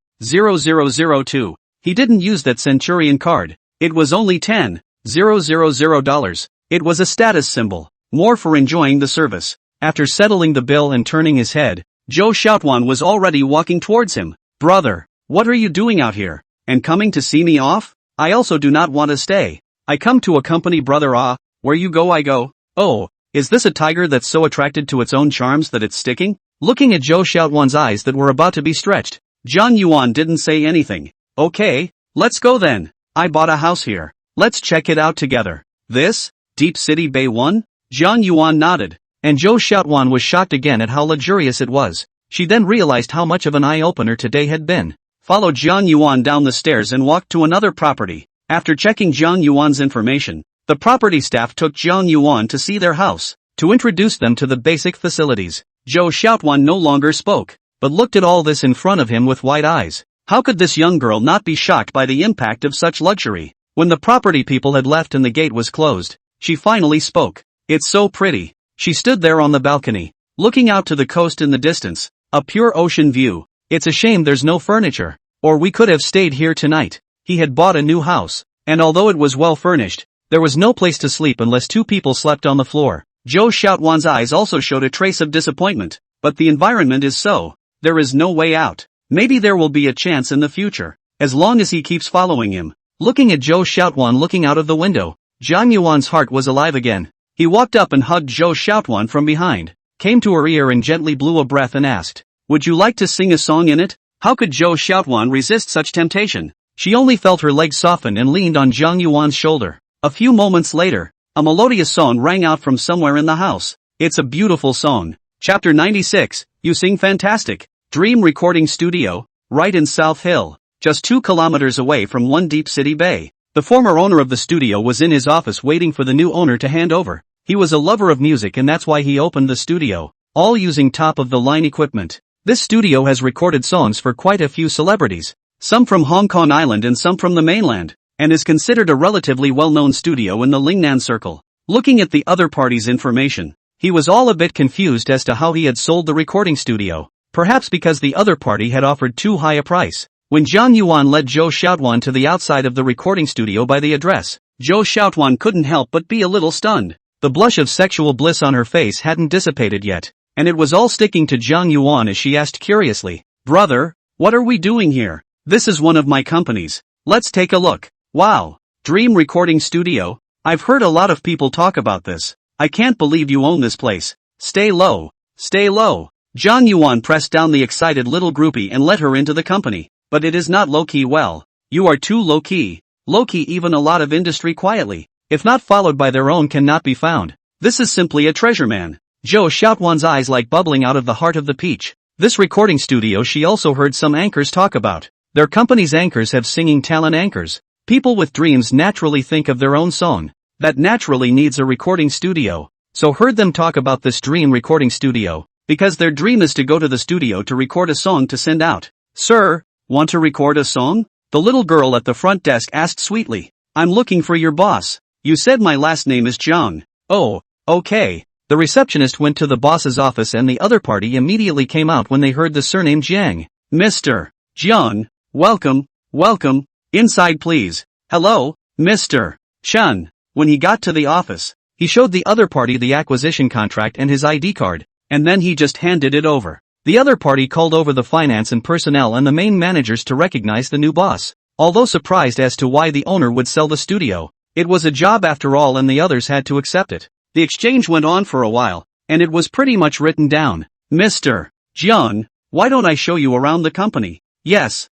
Speaker 1: He didn't use that Centurion card. It was only $10,000. It was a status symbol, more for enjoying the service. After settling the bill and turning his head, Zhou Xiaotuan was already walking towards him. Brother, what are you doing out here? And coming to see me off? I also do not want to stay. I come to accompany brother Ah. Where you go I go. Oh, is this a tiger that's so attracted to its own charms that it's sticking? Looking at Zhou Xiaotuan's eyes that were about to be stretched, Zhang Yuan didn't say anything. Okay, let's go then. I bought a house here. Let's check it out together. This? Deep City Bay 1? Zhang Yuan nodded, and Zhou Xiaotuan was shocked again at how luxurious it was. She then realized how much of an eye-opener today had been. Followed Zhang Yuan down the stairs and walked to another property. After checking Zhang Yuan's information, the property staff took Zhang Yuan to see their house, to introduce them to the basic facilities. Zhou Xiaotuan no longer spoke, but looked at all this in front of him with wide eyes. How could this young girl not be shocked by the impact of such luxury? When the property people had left and the gate was closed, she finally spoke. It's so pretty. She stood there on the balcony, looking out to the coast in the distance, a pure ocean view. It's a shame there's no furniture, or we could have stayed here tonight. He had bought a new house, and although it was well furnished, there was no place to sleep unless two people slept on the floor. Zhou Xiaotuan's eyes also showed a trace of disappointment, but the environment is so. There is no way out. Maybe there will be a chance in the future, as long as he keeps following him. Looking at Zhou Xiaotuan looking out of the window, Zhang Yuan's heart was alive again. He walked up and hugged Zhou Xiaotuan from behind, came to her ear and gently blew a breath and asked, Would you like to sing a song in it? How could Zhou Xiaotuan resist such temptation? She only felt her legs soften and leaned on Zhang Yuan's shoulder. A few moments later, a melodious song rang out from somewhere in the house. It's a beautiful song. Chapter 96, You Sing Fantastic. Dream Recording Studio, right in South Hill, just 2 kilometers away from One Deep City Bay. The former owner of the studio was in his office waiting for the new owner to hand over. He was a lover of music and that's why he opened the studio, all using top-of-the-line equipment. This studio has recorded songs for quite a few celebrities, some from Hong Kong Island and some from the mainland, and is considered a relatively well-known studio in the Lingnan circle. Looking at the other party's information, he was all a bit confused as to how he had sold the recording studio, perhaps because the other party had offered too high a price. When Zhang Yuan led Zhou Xiaotuan to the outside of the recording studio by the address, Zhou Xiaotuan couldn't help but be a little stunned. The blush of sexual bliss on her face hadn't dissipated yet, and it was all sticking to Zhang Yuan as she asked curiously, Brother, what are we doing here? This is one of my companies. Let's take a look. Wow. Dream Recording Studio? I've heard a lot of people talk about this. I can't believe you own this place. Stay low. Stay low. Zhang Yuan pressed down the excited little groupie and let her into the company. But it is not low-key. Well, you are too low-key. Low-key even a lot of industry quietly, if not followed by their own, cannot be found. This is simply a treasure man. Zhou Xiaotuan's eyes like bubbling out of the heart of the peach. This recording studio she also heard some anchors talk about. Their company's anchors have singing talent anchors. People with dreams naturally think of their own song. That naturally needs a recording studio. So heard them talk about this dream recording studio, because their dream is to go to the studio to record a song to send out. Sir, want to record a song? The little girl at the front desk asked sweetly. I'm looking for your boss. You said my last name is Jiang. Oh, okay. The receptionist went to the boss's office and the other party immediately came out when they heard the surname Jiang. Mr. Jiang, welcome, welcome, inside please. Hello, Mr. Chen. When he got to the office, he showed the other party the acquisition contract and his ID card, and then he just handed it over. The other party called over the finance and personnel and the main managers to recognize the new boss. Although surprised as to why the owner would sell the studio, it was a job after all and the others had to accept it. The exchange went on for a while, and it was pretty much written down. Mr. Jiang, why don't I show you around the company? Yes,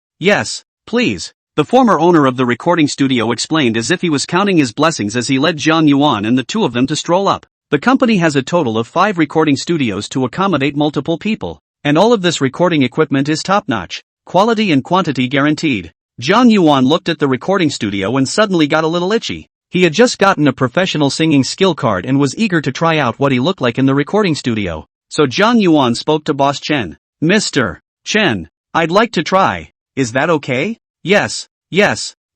Speaker 1: please. The former owner of the recording studio explained as if he was counting his blessings as he led Jiang Yuan and the two of them to stroll up. The company has a total of 5 recording studios to accommodate multiple people, and all of this recording equipment is top-notch, quality and quantity guaranteed. Jiang Yuan looked at the recording studio and suddenly got a little itchy. He had just gotten a professional singing skill card and was eager to try out what he looked like in the recording studio. So Jiang Yuan spoke to Boss Chen. Mr. Chen, I'd like to try. Is that okay? Yes,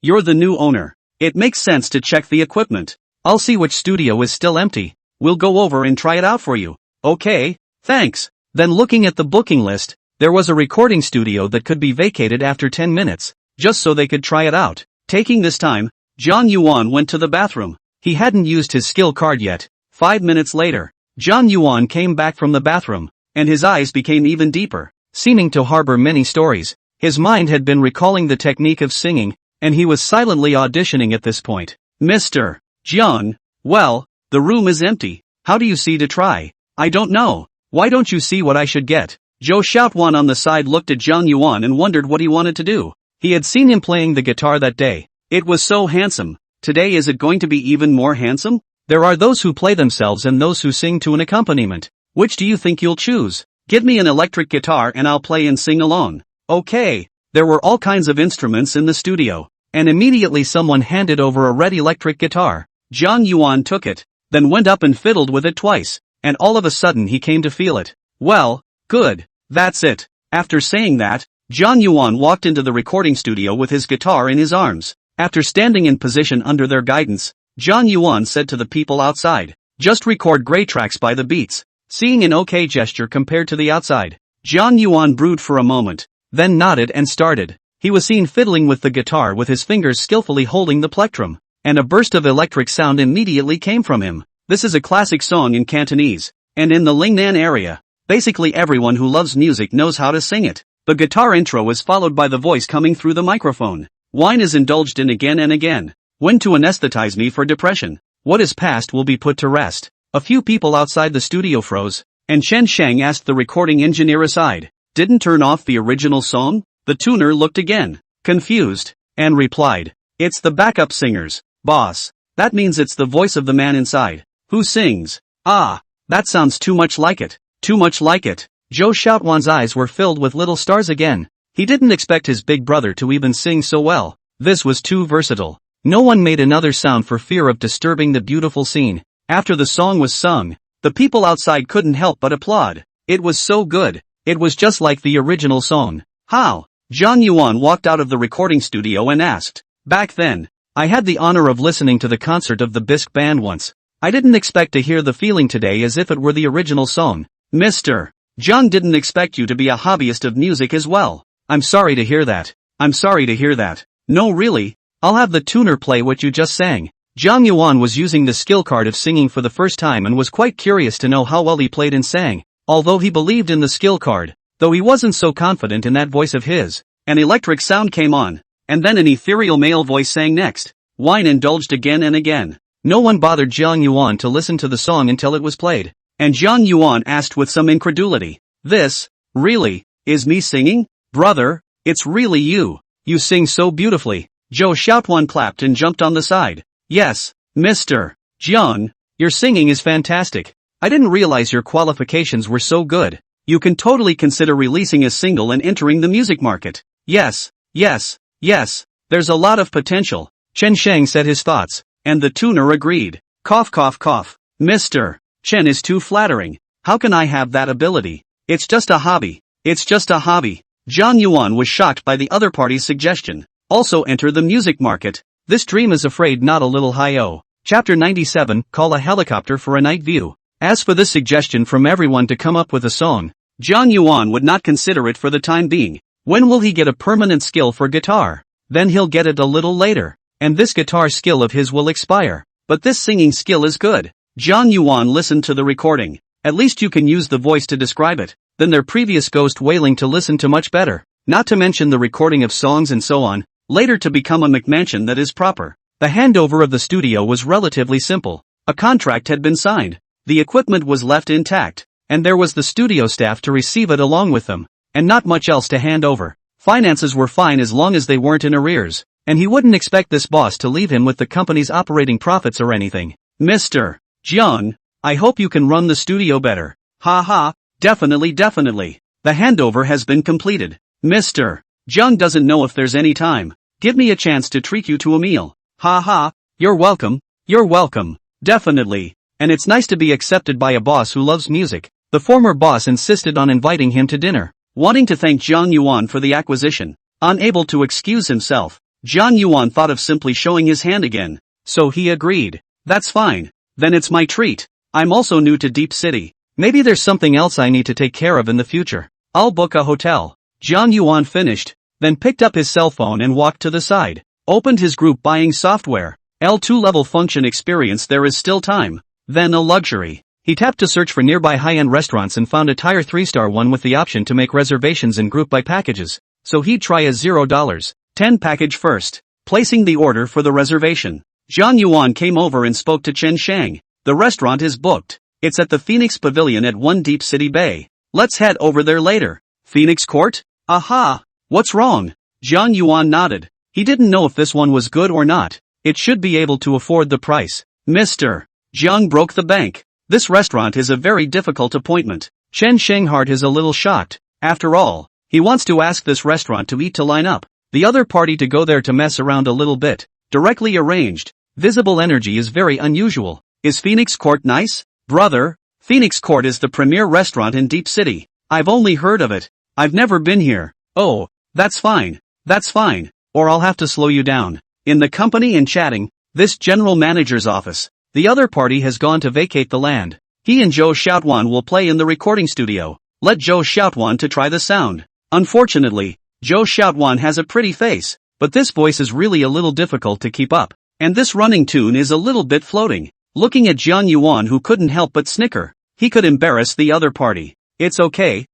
Speaker 1: you're the new owner. It makes sense to check the equipment. I'll see which studio is still empty. We'll go over and try it out for you. Okay, thanks. Then looking at the booking list, there was a recording studio that could be vacated after 10 minutes, just so they could try it out. Taking this time, Jiang Yuan went to the bathroom. He hadn't used his skill card yet. 5 minutes later, Jiang Yuan came back from the bathroom, and his eyes became even deeper, seeming to harbor many stories. His mind had been recalling the technique of singing, and he was silently auditioning at this point. Mr. Jiang, well, the room is empty. How do you see to try? I don't know. Why don't you see what I should get? Zhou Xiaotuan on the side looked at Jiang Yuan and wondered what he wanted to do. He had seen him playing the guitar that day. It was so handsome. Today is it going to be even more handsome? There are those who play themselves and those who sing to an accompaniment. Which do you think you'll choose? Give me an electric guitar and I'll play and sing along. Okay. There were all kinds of instruments in the studio, and immediately someone handed over a red electric guitar. Jiang Yuan took it, then went up and fiddled with it twice, and all of a sudden he came to feel it. Well, good. That's it. After saying that, Jiang Yuan walked into the recording studio with his guitar in his arms. After standing in position under their guidance, Jiang Yuan said to the people outside, just record great tracks by the beats, seeing an okay gesture compared to the outside. Jiang Yuan brooded for a moment, then nodded and started. He was seen fiddling with the guitar with his fingers skillfully holding the plectrum, and a burst of electric sound immediately came from him. This is a classic song in Cantonese, and in the Lingnan area, basically everyone who loves music knows how to sing it. The guitar intro is followed by the voice coming through the microphone. Wine is indulged in again and again. When to anesthetize me for depression. What is past will be put to rest. A few people outside the studio froze, and Chen Shang asked the recording engineer aside, didn't turn off the original song? The tuner looked again, confused, and replied, it's the backup singers, boss. That means it's the voice of the man inside. Who sings? Ah, that sounds too much like it. Too much like it. Zhou Xiaotuan's eyes were filled with little stars again. He didn't expect his big brother to even sing so well. This was too versatile. No one made another sound for fear of disturbing the beautiful scene. After the song was sung, the people outside couldn't help but applaud. It was so good. It was just like the original song. How? Jiang Yuan walked out of the recording studio and asked. Back then, I had the honor of listening to the concert of the Bisque band once. I didn't expect to hear the feeling today as if it were the original song. Mr. Jiang didn't expect you to be a hobbyist of music as well. I'm sorry to hear that. I'm sorry to hear that. No really, I'll have the tuner play what you just sang. Jiang Yuan was using the skill card of singing for the first time and was quite curious to know how well he played and sang. Although he believed in the skill card, though he wasn't so confident in that voice of his, an electric sound came on, and then an ethereal male voice sang next. Wine indulged again and again. No one bothered Jiang Yuan to listen to the song until it was played, and Jiang Yuan asked with some incredulity, this, really, is me singing? Brother, it's really you. You sing so beautifully. Zhou Xiaotuan clapped and jumped on the side. Yes, Mr. Jiang, your singing is fantastic. I didn't realize your qualifications were so good. You can totally consider releasing a single and entering the music market. Yes, yes, yes, there's a lot of potential. Chen Sheng said his thoughts, and the tuner agreed. Cough cough cough. Mr. Chen is too flattering. How can I have that ability? It's just a hobby. It's just a hobby. Zhang Yuan was shocked by the other party's suggestion. Also enter the music market. This dream is afraid not a little high-o. Chapter 97, Call a helicopter for a night view. As for this suggestion from everyone to come up with a song, Zhang Yuan would not consider it for the time being. When will he get a permanent skill for guitar? Then he'll get it a little later. And this guitar skill of his will expire. But this singing skill is good. Zhang Yuan listened to the recording. At least you can use the voice to describe it, than their previous ghost wailing to listen to much better. Not to mention the recording of songs and so on, later to become a McMansion that is proper. The handover of the studio was relatively simple. A contract had been signed. The equipment was left intact, and there was the studio staff to receive it along with them, and not much else to hand over. Finances were fine as long as they weren't in arrears, and he wouldn't expect this boss to leave him with the company's operating profits or anything. Mr. Jiang, I hope you can run the studio better. Ha ha, definitely. The handover has been completed. Mr. Jiang doesn't know if there's any time. Give me a chance to treat you to a meal. Ha ha, you're welcome, definitely. And it's nice to be accepted by a boss who loves music. The former boss insisted on inviting him to dinner, wanting to thank Zhang Yuan for the acquisition. Unable to excuse himself, Zhang Yuan thought of simply showing his hand again. So he agreed. That's fine. Then it's my treat. I'm also new to Deep City. Maybe there's something else I need to take care of in the future. I'll book a hotel. Zhang Yuan finished, then picked up his cell phone and walked to the side. Opened his group buying software. L2 level function experience. There is still time. Then a luxury. He tapped to search for nearby high-end restaurants and found a tier 3-star one with the option to make reservations in group by packages. So he'd try a $10 package first. Placing the order for the reservation, Zhang Yuan came over and spoke to Chen Sheng. The restaurant is booked. It's at the Phoenix Pavilion at 1 Deep City Bay. Let's head over there later. Phoenix Court? Aha! What's wrong? Zhang Yuan nodded. He didn't know if this one was good or not. It should be able to afford the price. Mr. Jiang broke the bank. This restaurant is a very difficult appointment. Chen Shenghart is a little shocked. After all, he wants to ask this restaurant to eat to line up. The other party to go there to mess around a little bit. Directly arranged. Visible energy is very unusual. Is Phoenix Court nice? Brother, Phoenix Court is the premier restaurant in Deep City. I've only heard of it. I've never been here. Oh, that's fine. Or I'll have to slow you down. In the company and chatting, this general manager's office. The other party has gone to vacate the land. He and Zhou Xiaotuan will play in the recording studio. Let Zhou Xiaotuan to try the sound. Unfortunately, Zhou Xiaotuan has a pretty face, but this voice is really a little difficult to keep up. And this running tune is a little bit floating. Looking at Zhang Yuan, who couldn't help but snicker. He could embarrass the other party. It's okay.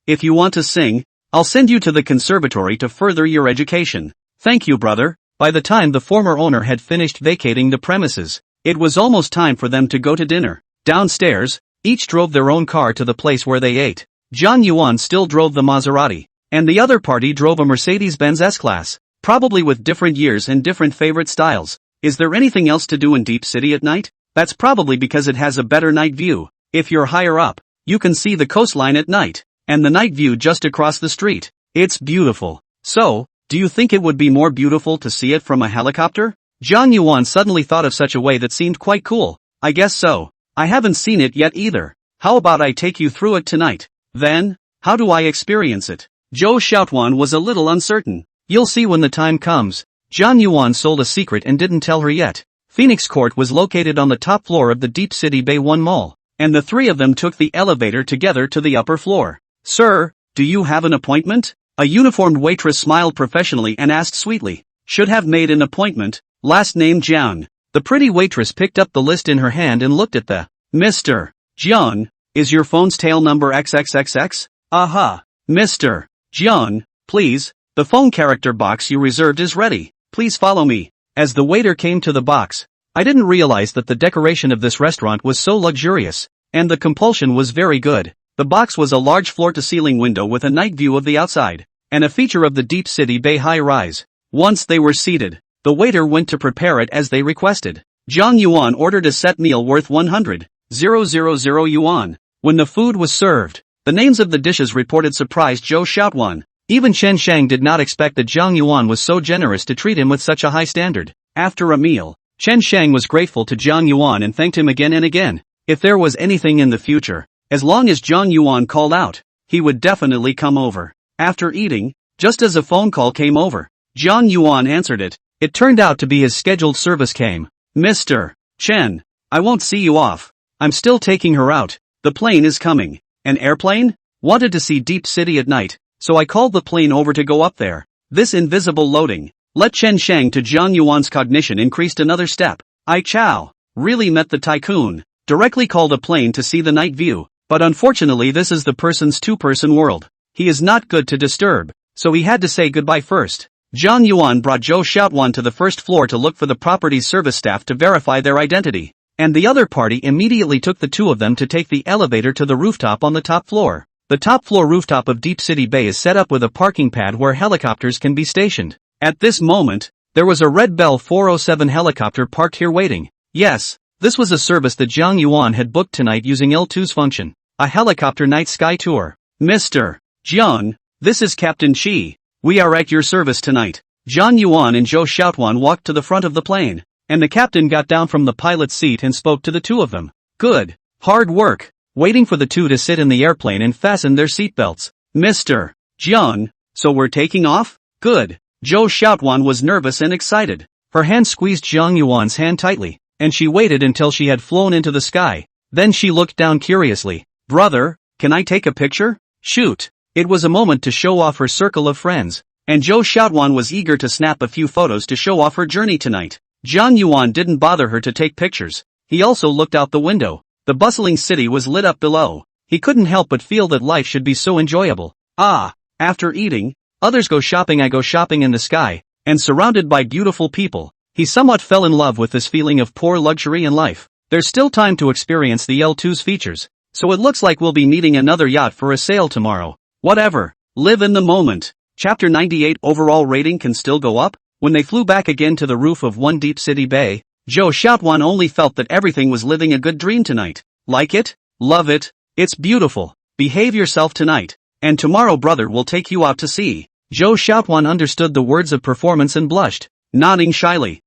Speaker 1: If you want to sing, I'll send you to the conservatory to further your education. Thank you, brother. By the time the former owner had finished vacating the premises, it was almost time for them to go to dinner. Downstairs, each drove their own car to the place where they ate. Zhang Yuan still drove the Maserati, and the other party drove a Mercedes-Benz S-Class, probably with different years and different favorite styles. Is there anything else to do in Deep City at night? That's probably because it has a better night view. If you're higher up, you can see the coastline at night, and the night view just across the street. It's beautiful. So, do you think it would be more beautiful to see it from a helicopter? Zhang Yuan suddenly thought of such a way that seemed quite cool. I guess so. I haven't seen it yet either. How about I take you through it tonight? Then, how do I experience it? Zhou Xiaotuan was a little uncertain. You'll see when the time comes. Zhang Yuan sold a secret and didn't tell her yet. Phoenix Court was located on the top floor of the Deep City Bay 1 Mall, and the three of them took the elevator together to the upper floor. Sir, do you have an appointment? A uniformed waitress smiled professionally and asked sweetly. Should have made an appointment. Last name Jiang. The pretty waitress picked up the list in her hand and looked at the Mr. Jiang, is your phone's tail number XXXX? Aha. Mr. Jiang, please, the phone character box you reserved is ready. Please follow me. As the waiter came to the box, I didn't realize that the decoration of this restaurant was so luxurious, and the compulsion was very good. The box was a large floor-to-ceiling window with a night view of the outside, and a feature of the Deep City Bay high-rise. Once they were seated, the waiter went to prepare it as they requested. Zhang Yuan ordered a set meal worth 100,000 yuan. When the food was served, The names of the dishes reported surprised Zhou Xiaotuan. Even Chen Shang did not expect that Zhang Yuan was so generous to treat him with such a high standard. After a meal, Chen Shang was grateful to Zhang Yuan and thanked him again and again. If there was anything in the future, as long as Zhang Yuan called out, he would definitely come over. After eating, just as a phone call came over, Zhang Yuan answered it. It turned out to be his scheduled service came. Mr. Chen, I won't see you off. I'm still taking her out. The plane is coming. An airplane? Wanted to see Deep City at night, so I called the plane over to go up there. This invisible loading let Chen Shang to Zhang Yuan's cognition increased another step. I chow. Really met the tycoon. Directly called a plane to see the night view, but unfortunately this is the person's two-person world. He is not good to disturb, so he had to say goodbye first. Zhang Yuan brought Zhou Xiaotuan to the first floor to look for the property's service staff to verify their identity, and the other party immediately took the two of them to take the elevator to the rooftop on the top floor. The top floor rooftop of Deep City Bay is set up with a parking pad where helicopters can be stationed. At this moment, there was a Red Bell 407 helicopter parked here waiting. Yes, this was a service that Zhang Yuan had booked tonight using L2's function, a helicopter night sky tour. Mr. Zhang, this is Captain Chi. We are at your service tonight. Zhang Yuan and Zhou Xiaotuan walked to the front of the plane, and the captain got down from the pilot's seat and spoke to the two of them. Good. Hard work. Waiting for the two to sit in the airplane and fasten their seatbelts. Mr. Zhang, so we're taking off? Good. Zhou Xiaotuan was nervous and excited. Her hand squeezed Zhang Yuan's hand tightly, and she waited until she had flown into the sky. Then she looked down curiously. Brother, can I take a picture? Shoot. It was a moment to show off her circle of friends, and Zhou Xiaotuan was eager to snap a few photos to show off her journey tonight. Zhang Yuan didn't bother her to take pictures. He also looked out the window. The bustling city was lit up below. He couldn't help but feel that life should be so enjoyable. After eating, others go shopping, I go shopping in the sky, and surrounded by beautiful people, he somewhat fell in love with this feeling of poor luxury in life. There's still time to experience the L2's features, so it looks like we'll be needing another yacht for a sale tomorrow. Whatever. Live in the moment. Chapter 98 overall rating can still go up. When they flew back again to the roof of One Deep City Bay, Zhou Xiaotuan only felt that everything was living a good dream tonight. Like it? Love it? It's beautiful. Behave yourself tonight, and tomorrow brother will take you out to sea. Zhou Xiaotuan understood the words of performance and blushed, nodding shyly.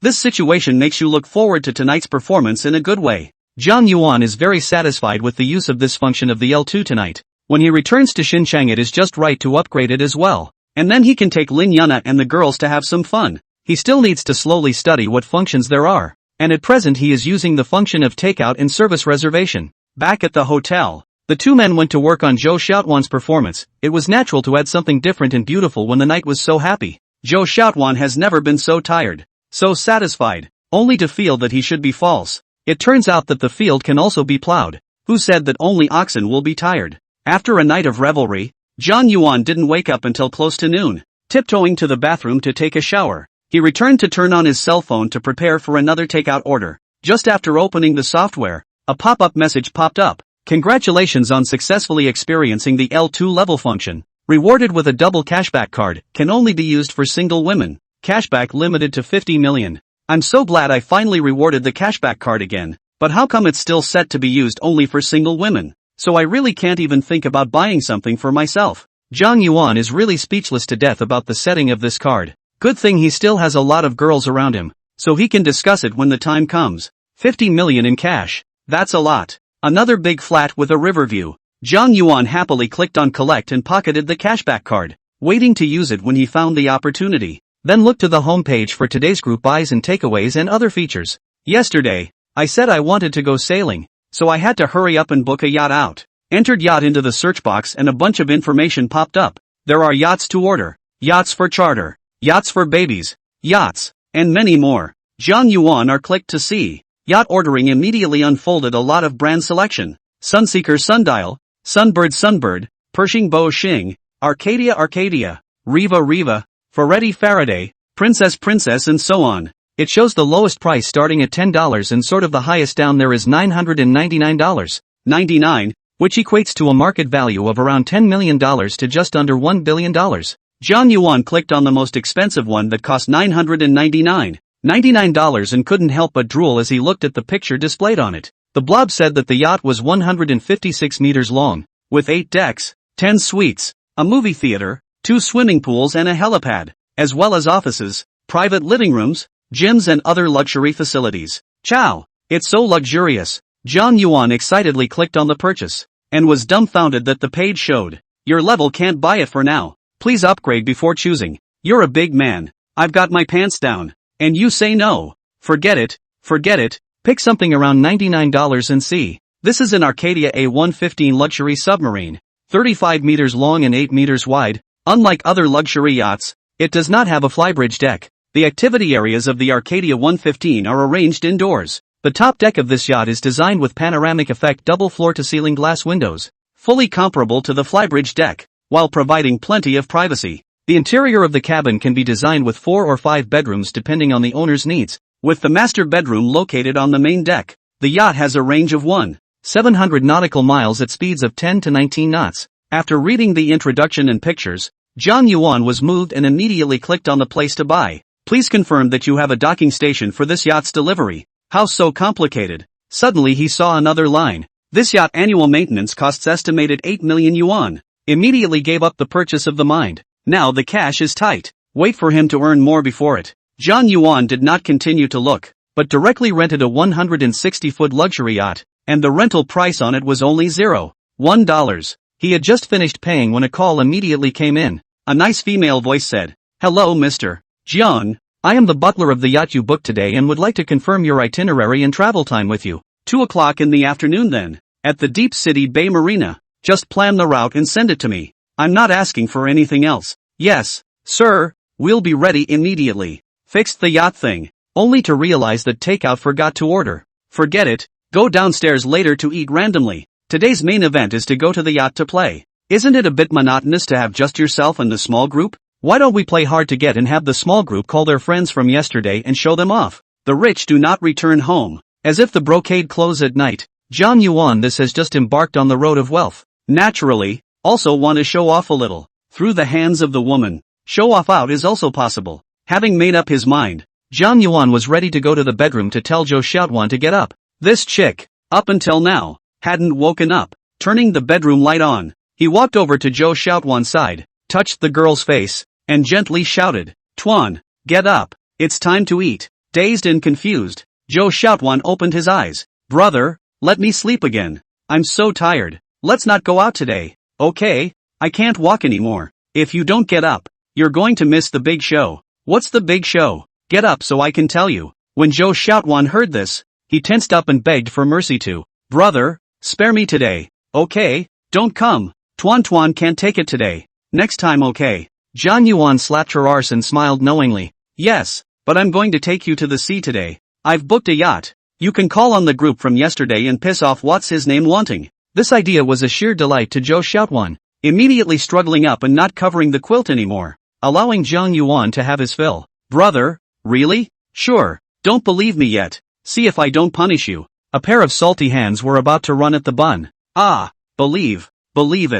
Speaker 1: This situation makes you look forward to tonight's performance in a good way. Zhang Yuan is very satisfied with the use of this function of the L2 tonight. When he returns to Xinjiang it is just right to upgrade it as well, and then he can take Lin Yuna and the girls to have some fun. He still needs to slowly study what functions there are, and at present he is using the function of takeout and service reservation. Back at the hotel, the two men went to work on Zhou Xiaotuan's performance. It was natural to add something different and beautiful when the night was so happy. Zhou Xiaotuan has never been so tired, so satisfied, only to feel that he should be false. It turns out that the field can also be plowed. Who said that only oxen will be tired? After a night of revelry, Zhang Yuan didn't wake up until close to noon. Tiptoeing to the bathroom to take a shower, he returned to turn on his cell phone to prepare for another takeout order. Just after opening the software, a pop-up message popped up. Congratulations on successfully experiencing the L2 level function. Rewarded with a double cashback card, can only be used for single women. Cashback limited to 50 million. I'm so glad I finally rewarded the cashback card again, but how come it's still set to be used only for single women? So I really can't even think about buying something for myself. Zhang Yuan is really speechless to death about the setting of this card. Good thing he still has a lot of girls around him, so he can discuss it when the time comes. 50 million in cash. That's a lot. Another big flat with a river view. Zhang Yuan happily clicked on collect and pocketed the cashback card, waiting to use it when he found the opportunity. Then looked to the homepage for today's group buys and takeaways and other features. Yesterday, I said I wanted to go sailing, so I had to hurry up and book a yacht out. Entered yacht into the search box and a bunch of information popped up. There are yachts to order, yachts for charter, yachts for babies, yachts, and many more. Zhang Yuan are clicked to see. Yacht ordering immediately unfolded a lot of brand selection. Sunseeker Sundial, Sunbird, Pershing Bow Xing, Arcadia, Riva, Faraday, Princess and so on. It shows the lowest price starting at $10 and sort of the highest down there is $999.99, which equates to a market value of around $10 million to just under $1 billion. Zhang Yuan clicked on the most expensive one that cost $999.99 and couldn't help but drool as he looked at the picture displayed on it. The blob said that the yacht was 156 meters long, with 8 decks, 10 suites, a movie theater, 2 swimming pools and a helipad, as well as offices, private living rooms, gyms and other luxury facilities. Chow! It's so luxurious. Zhang Yuan excitedly clicked on the purchase, and was dumbfounded that the page showed, "Your level can't buy it for now. Please upgrade before choosing. You're a big man. I've got my pants down. And you say no. Forget it, pick something around $99 and see." This is an Arcadia A115 luxury submarine, 35 meters long and 8 meters wide. Unlike other luxury yachts, it does not have a flybridge deck. The activity areas of the Arcadia 115 are arranged indoors. The top deck of this yacht is designed with panoramic effect double floor-to-ceiling glass windows, fully comparable to the flybridge deck, while providing plenty of privacy. The interior of the cabin can be designed with 4 or 5 bedrooms depending on the owner's needs, with the master bedroom located on the main deck. The yacht has a range of 1,700 nautical miles at speeds of 10 to 19 knots. After reading the introduction and pictures, Zhang Yuan was moved and immediately clicked on the place to buy. Please confirm that you have a docking station for this yacht's delivery. How so complicated? Suddenly he saw another line. This yacht annual maintenance costs estimated 8 million yuan. Immediately gave up the purchase of the mind. Now the cash is tight. Wait for him to earn more before it. Zhang Yuan did not continue to look, but directly rented a 160-foot luxury yacht, and the rental price on it was only $1. He had just finished paying when a call immediately came in. A nice female voice said, "Hello Mr. Jiang. I am the butler of the yacht you booked today and would like to confirm your itinerary and travel time with you. 2 o'clock in the afternoon then, at the Deep City Bay Marina. Just plan the route and send it to me. I'm not asking for anything else." "Yes, sir, we'll be ready immediately." Fixed the yacht thing, only to realize that takeout forgot to order. Forget it, go downstairs later to eat randomly. Today's main event is to go to the yacht to play. Isn't it a bit monotonous to have just yourself and the small group? Why don't we play hard to get and have the small group call their friends from yesterday and show them off? The rich do not return home, as if the brocade close at night. Zhang Yuan this has just embarked on the road of wealth. Naturally, also want to show off a little, through the hands of the woman. Show off out is also possible. Having made up his mind, Zhang Yuan was ready to go to the bedroom to tell Zhou Xiaotuan to get up. This chick, up until now, hadn't woken up. Turning the bedroom light on, he walked over to Zhou Xiaotuan's side, touched the girl's face, and gently shouted, "Tuan, get up, it's time to eat." Dazed and confused, Zhou Xiaotuan opened his eyes. "Brother, let me sleep again. I'm so tired. Let's not go out today, okay? I can't walk anymore. If you don't get up, you're going to miss the big show." "What's the big show? Get up so I can tell you." When Zhou Xiaotuan heard this, he tensed up and begged for mercy to, "Brother, spare me today, okay? Don't come. Tuan can't take it today. Next time okay?" Zhang Yuan slapped her arse and smiled knowingly. "Yes, but I'm going to take you to the sea today. I've booked a yacht. You can call on the group from yesterday and piss off what's his name wanting." This idea was a sheer delight to Zhou Xiaotuan, immediately struggling up and not covering the quilt anymore, allowing Zhang Yuan to have his fill. "Brother, really? Sure, don't believe me yet. See if I don't punish you." A pair of salty hands were about to run at the bun. "Ah, believe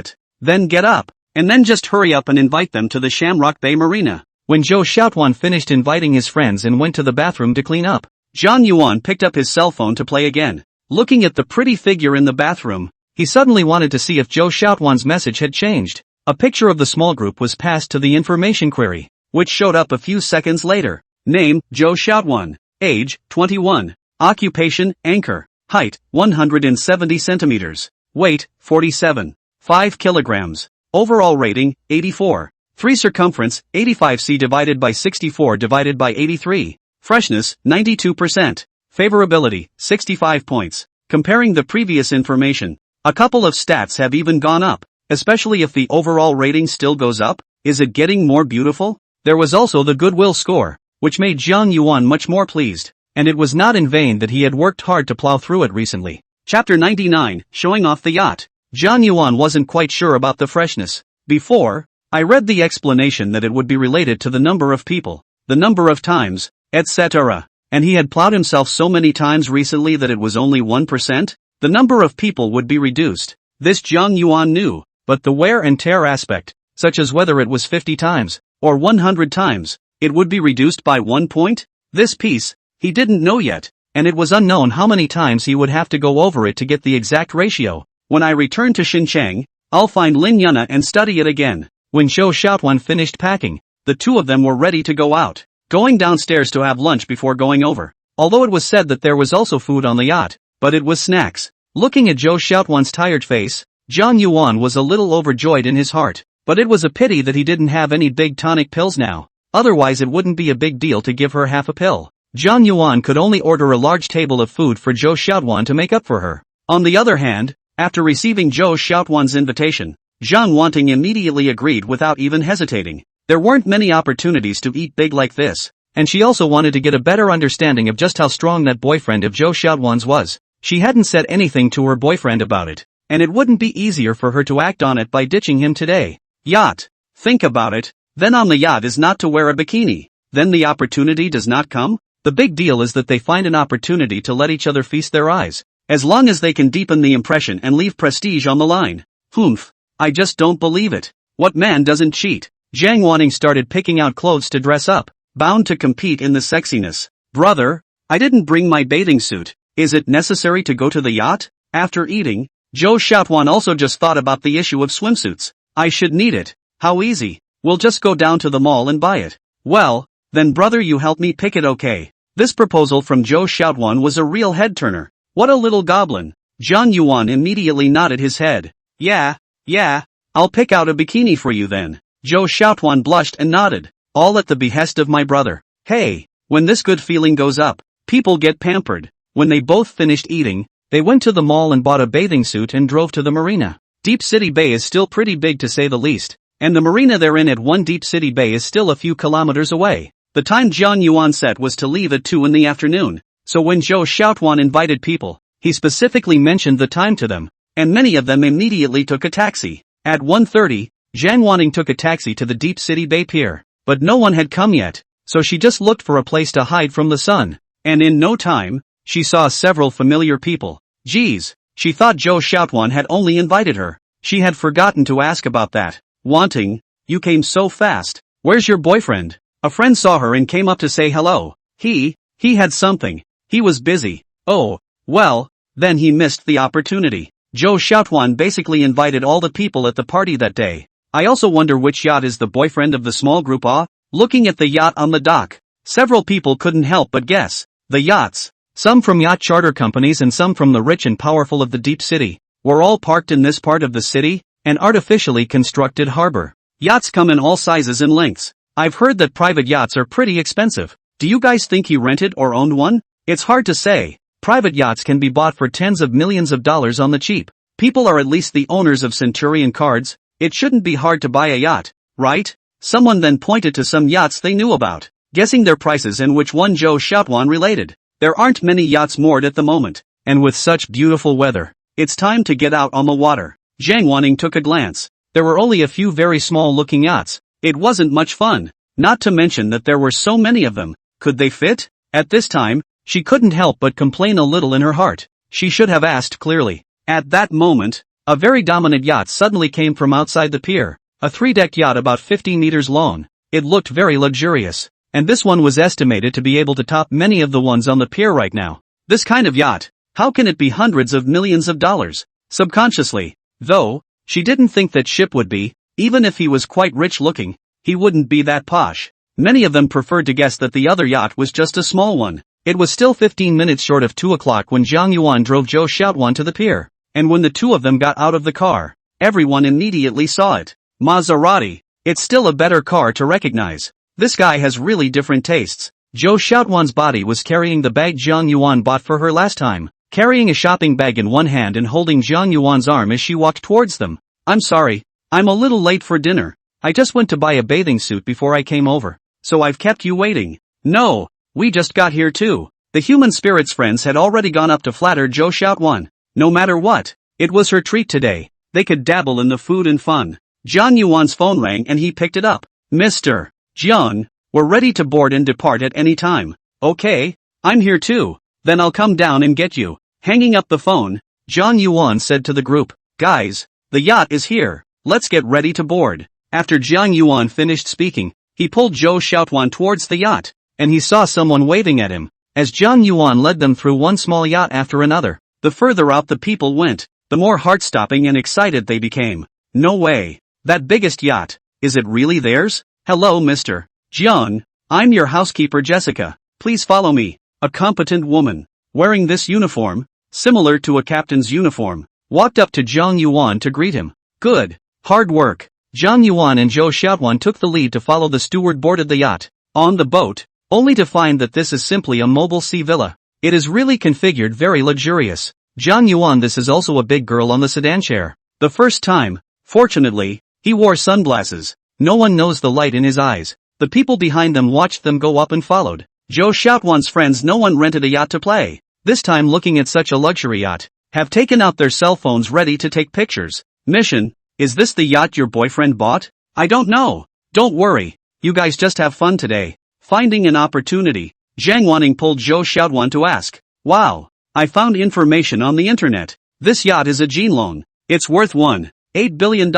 Speaker 1: it. Then get up. And then just hurry up and invite them to the Shamrock Bay Marina." When Zhou Xiaotuan finished inviting his friends and went to the bathroom to clean up, Zhang Yuan picked up his cell phone to play again. Looking at the pretty figure in the bathroom, he suddenly wanted to see if Zhou Xiaotuan's message had changed. A picture of the small group was passed to the information query, which showed up a few seconds later. Name, Zhou Xiaotuan. Age, 21. Occupation, anchor. Height, 170 centimeters. Weight, 47.5 kilograms. Overall rating, 84. 3 circumference, 85 divided by 64 divided by 83. Freshness, 92%. Favorability, 65 points. Comparing the previous information, a couple of stats have even gone up, especially if the overall rating still goes up. Is it getting more beautiful? There was also the goodwill score, which made Zhang Yuan much more pleased, and it was not in vain that he had worked hard to plow through it recently. Chapter 99, Showing Off the Yacht. Zhang Yuan wasn't quite sure about the freshness. Before, I read the explanation that it would be related to the number of people, the number of times, etc. And he had plowed himself so many times recently that it was only 1%. The number of people would be reduced. This Zhang Yuan knew, but the wear and tear aspect, such as whether it was 50 times, or 100 times, it would be reduced by 1 point? This piece, he didn't know yet, and it was unknown how many times he would have to go over it to get the exact ratio. When I returned to Xinjiang, I'll find Lin Yuna and study it again. When Zhou Xiaotuan finished packing, the two of them were ready to go out, going downstairs to have lunch before going over. Although it was said that there was also food on the yacht, but it was snacks. Looking at Zhou Xiaotuan's tired face, Zhang Yuan was a little overjoyed in his heart, but it was a pity that he didn't have any big tonic pills now. Otherwise it wouldn't be a big deal to give her half a pill. Zhang Yuan could only order a large table of food for Zhou Xiaotuan to make up for her. On the other hand, after receiving Zhou Xiaotuan's invitation, Zhang Wanting immediately agreed without even hesitating. There weren't many opportunities to eat big like this, and she also wanted to get a better understanding of just how strong that boyfriend of Zhou Xiaotuan's was. She hadn't said anything to her boyfriend about it, and it wouldn't be easier for her to act on it by ditching him today. Yacht. Think about it. Then on the yacht is not to wear a bikini. Then the opportunity does not come? The big deal is that they find an opportunity to let each other feast their eyes. As long as they can deepen the impression and leave prestige on the line. Humph. I just don't believe it. What man doesn't cheat? Zhang Wanting started picking out clothes to dress up, bound to compete in the sexiness. Brother, I didn't bring my bathing suit. Is it necessary to go to the yacht? After eating, Zhou Xiaotuan also just thought about the issue of swimsuits. I should need it. How easy. We'll just go down to the mall and buy it. Well, then brother, you help me pick it, okay? This proposal from Zhou Xiaotuan was a real head-turner. What a little goblin. Zhang Yuan immediately nodded his head. Yeah, I'll pick out a bikini for you then. Zhou Xiaotuan blushed and nodded, all at the behest of my brother. Hey, when this good feeling goes up, people get pampered. When they both finished eating, they went to the mall and bought a bathing suit and drove to the marina. Deep City Bay is still pretty big to say the least, and the marina they're in at One Deep City Bay is still a few kilometers away. The time Zhang Yuan set was to leave at 2 in the afternoon, so when Zhou Xiaotuan invited people, he specifically mentioned the time to them, and many of them immediately took a taxi. At 1:30, Zhang Wanting took a taxi to the Deep City Bay Pier, but no one had come yet, so she just looked for a place to hide from the sun, and in no time, she saw several familiar people. Geez, she thought Zhou Xiaotuan had only invited her. She had forgotten to ask about that. Wanting, you came so fast. Where's your boyfriend? A friend saw her and came up to say hello. He had something. He was busy. Oh, well, then he missed the opportunity. Zhou Xiaotuan basically invited all the people at the party that day. I also wonder which yacht is the boyfriend of the small group. Looking at the yacht on the dock, several people couldn't help but guess. The yachts, some from yacht charter companies and some from the rich and powerful of the deep city, were all parked in this part of the city, an artificially constructed harbor. Yachts come in all sizes and lengths. I've heard that private yachts are pretty expensive. Do you guys think he rented or owned one? It's hard to say. Private yachts can be bought for tens of millions of dollars on the cheap. People are at least the owners of Centurion cards. It shouldn't be hard to buy a yacht, right? Someone then pointed to some yachts they knew about, guessing their prices and which one Zhou Xiaotuan related. There aren't many yachts moored at the moment, and with such beautiful weather, it's time to get out on the water. Zhang Wanting took a glance. There were only a few very small-looking yachts. It wasn't much fun, not to mention that there were so many of them. Could they fit? At this time, she couldn't help but complain a little in her heart. She should have asked clearly. At that moment, a very dominant yacht suddenly came from outside the pier, a 3-decked yacht about 50 meters long. It looked very luxurious, and this one was estimated to be able to top many of the ones on the pier right now. This kind of yacht, how can it be hundreds of millions of dollars? Subconsciously, though, she didn't think that ship would be, even if he was quite rich looking, he wouldn't be that posh. Many of them preferred to guess that the other yacht was just a small one. It was still 15 minutes short of 2 o'clock when Zhang Yuan drove Zhou Xiaotuan to the pier, and when the two of them got out of the car, everyone immediately saw it. Maserati. It's still a better car to recognize. This guy has really different tastes. Zhou Xiaotuan's body was carrying the bag Zhang Yuan bought for her last time, carrying a shopping bag in one hand and holding Zhang Yuan's arm as she walked towards them. I'm sorry, I'm a little late for dinner. I just went to buy a bathing suit before I came over, so I've kept you waiting. No, we just got here too. The human spirit's friends had already gone up to flatter Zhou Xiaotuan. No matter what, it was her treat today. They could dabble in the food and fun. Zhang Yuan's phone rang and he picked it up. Mr. Jiang, we're ready to board and depart at any time. Okay, I'm here too. Then I'll come down and get you. Hanging up the phone, Zhang Yuan said to the group, guys, the yacht is here. Let's get ready to board. After Zhang Yuan finished speaking, he pulled Zhou Xiaotuan towards the yacht, and he saw someone waving at him. As Zhang Yuan led them through one small yacht after another, the further out the people went, the more heart-stopping and excited they became. No way. That biggest yacht, is it really theirs? Hello Mr. Jiang, I'm your housekeeper Jessica, please follow me. A competent woman, wearing this uniform, similar to a captain's uniform, walked up to Zhang Yuan to greet him. Good. Hard work. Zhang Yuan and Zhou Xiaotuan took the lead to follow the steward boarded the yacht. On the boat, only to find that this is simply a mobile sea villa. It is really configured very luxurious. Zhang Yuan, this is also a big girl on the sedan chair. The first time, fortunately, he wore sunglasses. No one knows the light in his eyes. The people behind them watched them go up and followed. Zhou Xiaotuan's friends, no one rented a yacht to play. This time looking at such a luxury yacht, have taken out their cell phones ready to take pictures. Mission, is this the yacht your boyfriend bought? I don't know. Don't worry. You guys just have fun today. Finding an opportunity, Zhang Wanting pulled Zhou Xiaotuan to ask. Wow. I found information on the internet. This yacht is a Jinlong. It's worth $1.8 billion.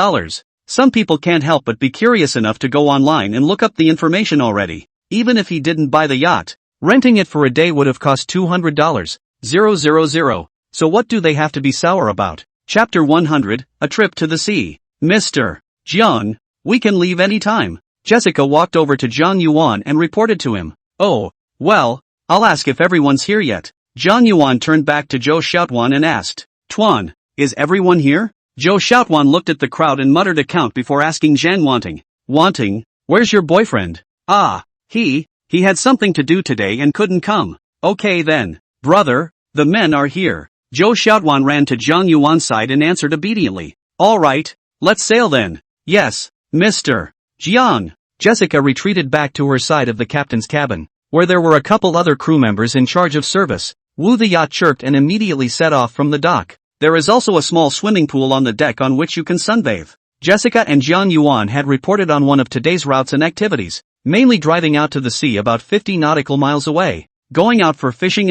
Speaker 1: Some people can't help but be curious enough to go online and look up the information already. Even if he didn't buy the yacht, renting it for a day would have cost $200. 000. So what do they have to be sour about? Chapter 100, A Trip to the Sea. Mr. Jiang, we can leave any time. Jessica walked over to Zhang Yuan and reported to him. Oh, well, I'll ask if everyone's here yet. Zhang Yuan turned back to Zhou Xiaotuan and asked, Tuan, is everyone here? Zhou Xiaotuan looked at the crowd and muttered a count before asking Zhang Wanting. Wanting, where's your boyfriend? Ah, he had something to do today and couldn't come. Okay then, brother, the men are here. Zhou Xiaotuan ran to Zhang Yuan's side and answered obediently. All right, let's sail then. Yes, Mr. Jiang. Jessica retreated back to her side of the captain's cabin, where there were a couple other crew members in charge of service. Wu the yacht chirped and immediately set off from the dock. There is also a small swimming pool on the deck on which you can sunbathe. Jessica and Zhang Yuan had reported on one of today's routes and activities, mainly driving out to the sea about 50 nautical miles away, going out for fishing,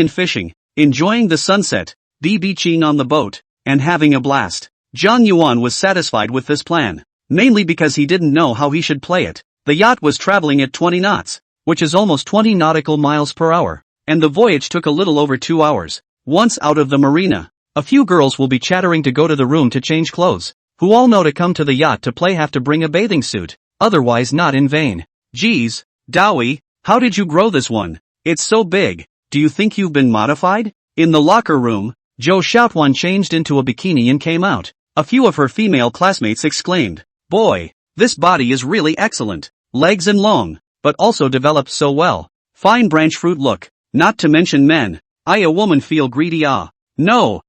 Speaker 1: enjoying the sunset, beaching on the boat, and having a blast. Zhang Yuan was satisfied with this plan, mainly because he didn't know how he should play it. The yacht was traveling at 20 knots, which is almost 20 nautical miles per hour, and the voyage took a little over 2 hours. Once out of the marina, a few girls will be chattering to go to the room to change clothes, who all know to come to the yacht to play have to bring a bathing suit, otherwise not in vain. Geez, Dowie, how did you grow this one? It's so big, do you think you've been modified? In the locker room, Zhou Xiaotuan changed into a bikini and came out. A few of her female classmates exclaimed, boy, this body is really excellent. Legs and long, but also developed so well. Fine branch fruit look, not to mention men. A woman feel greedy No,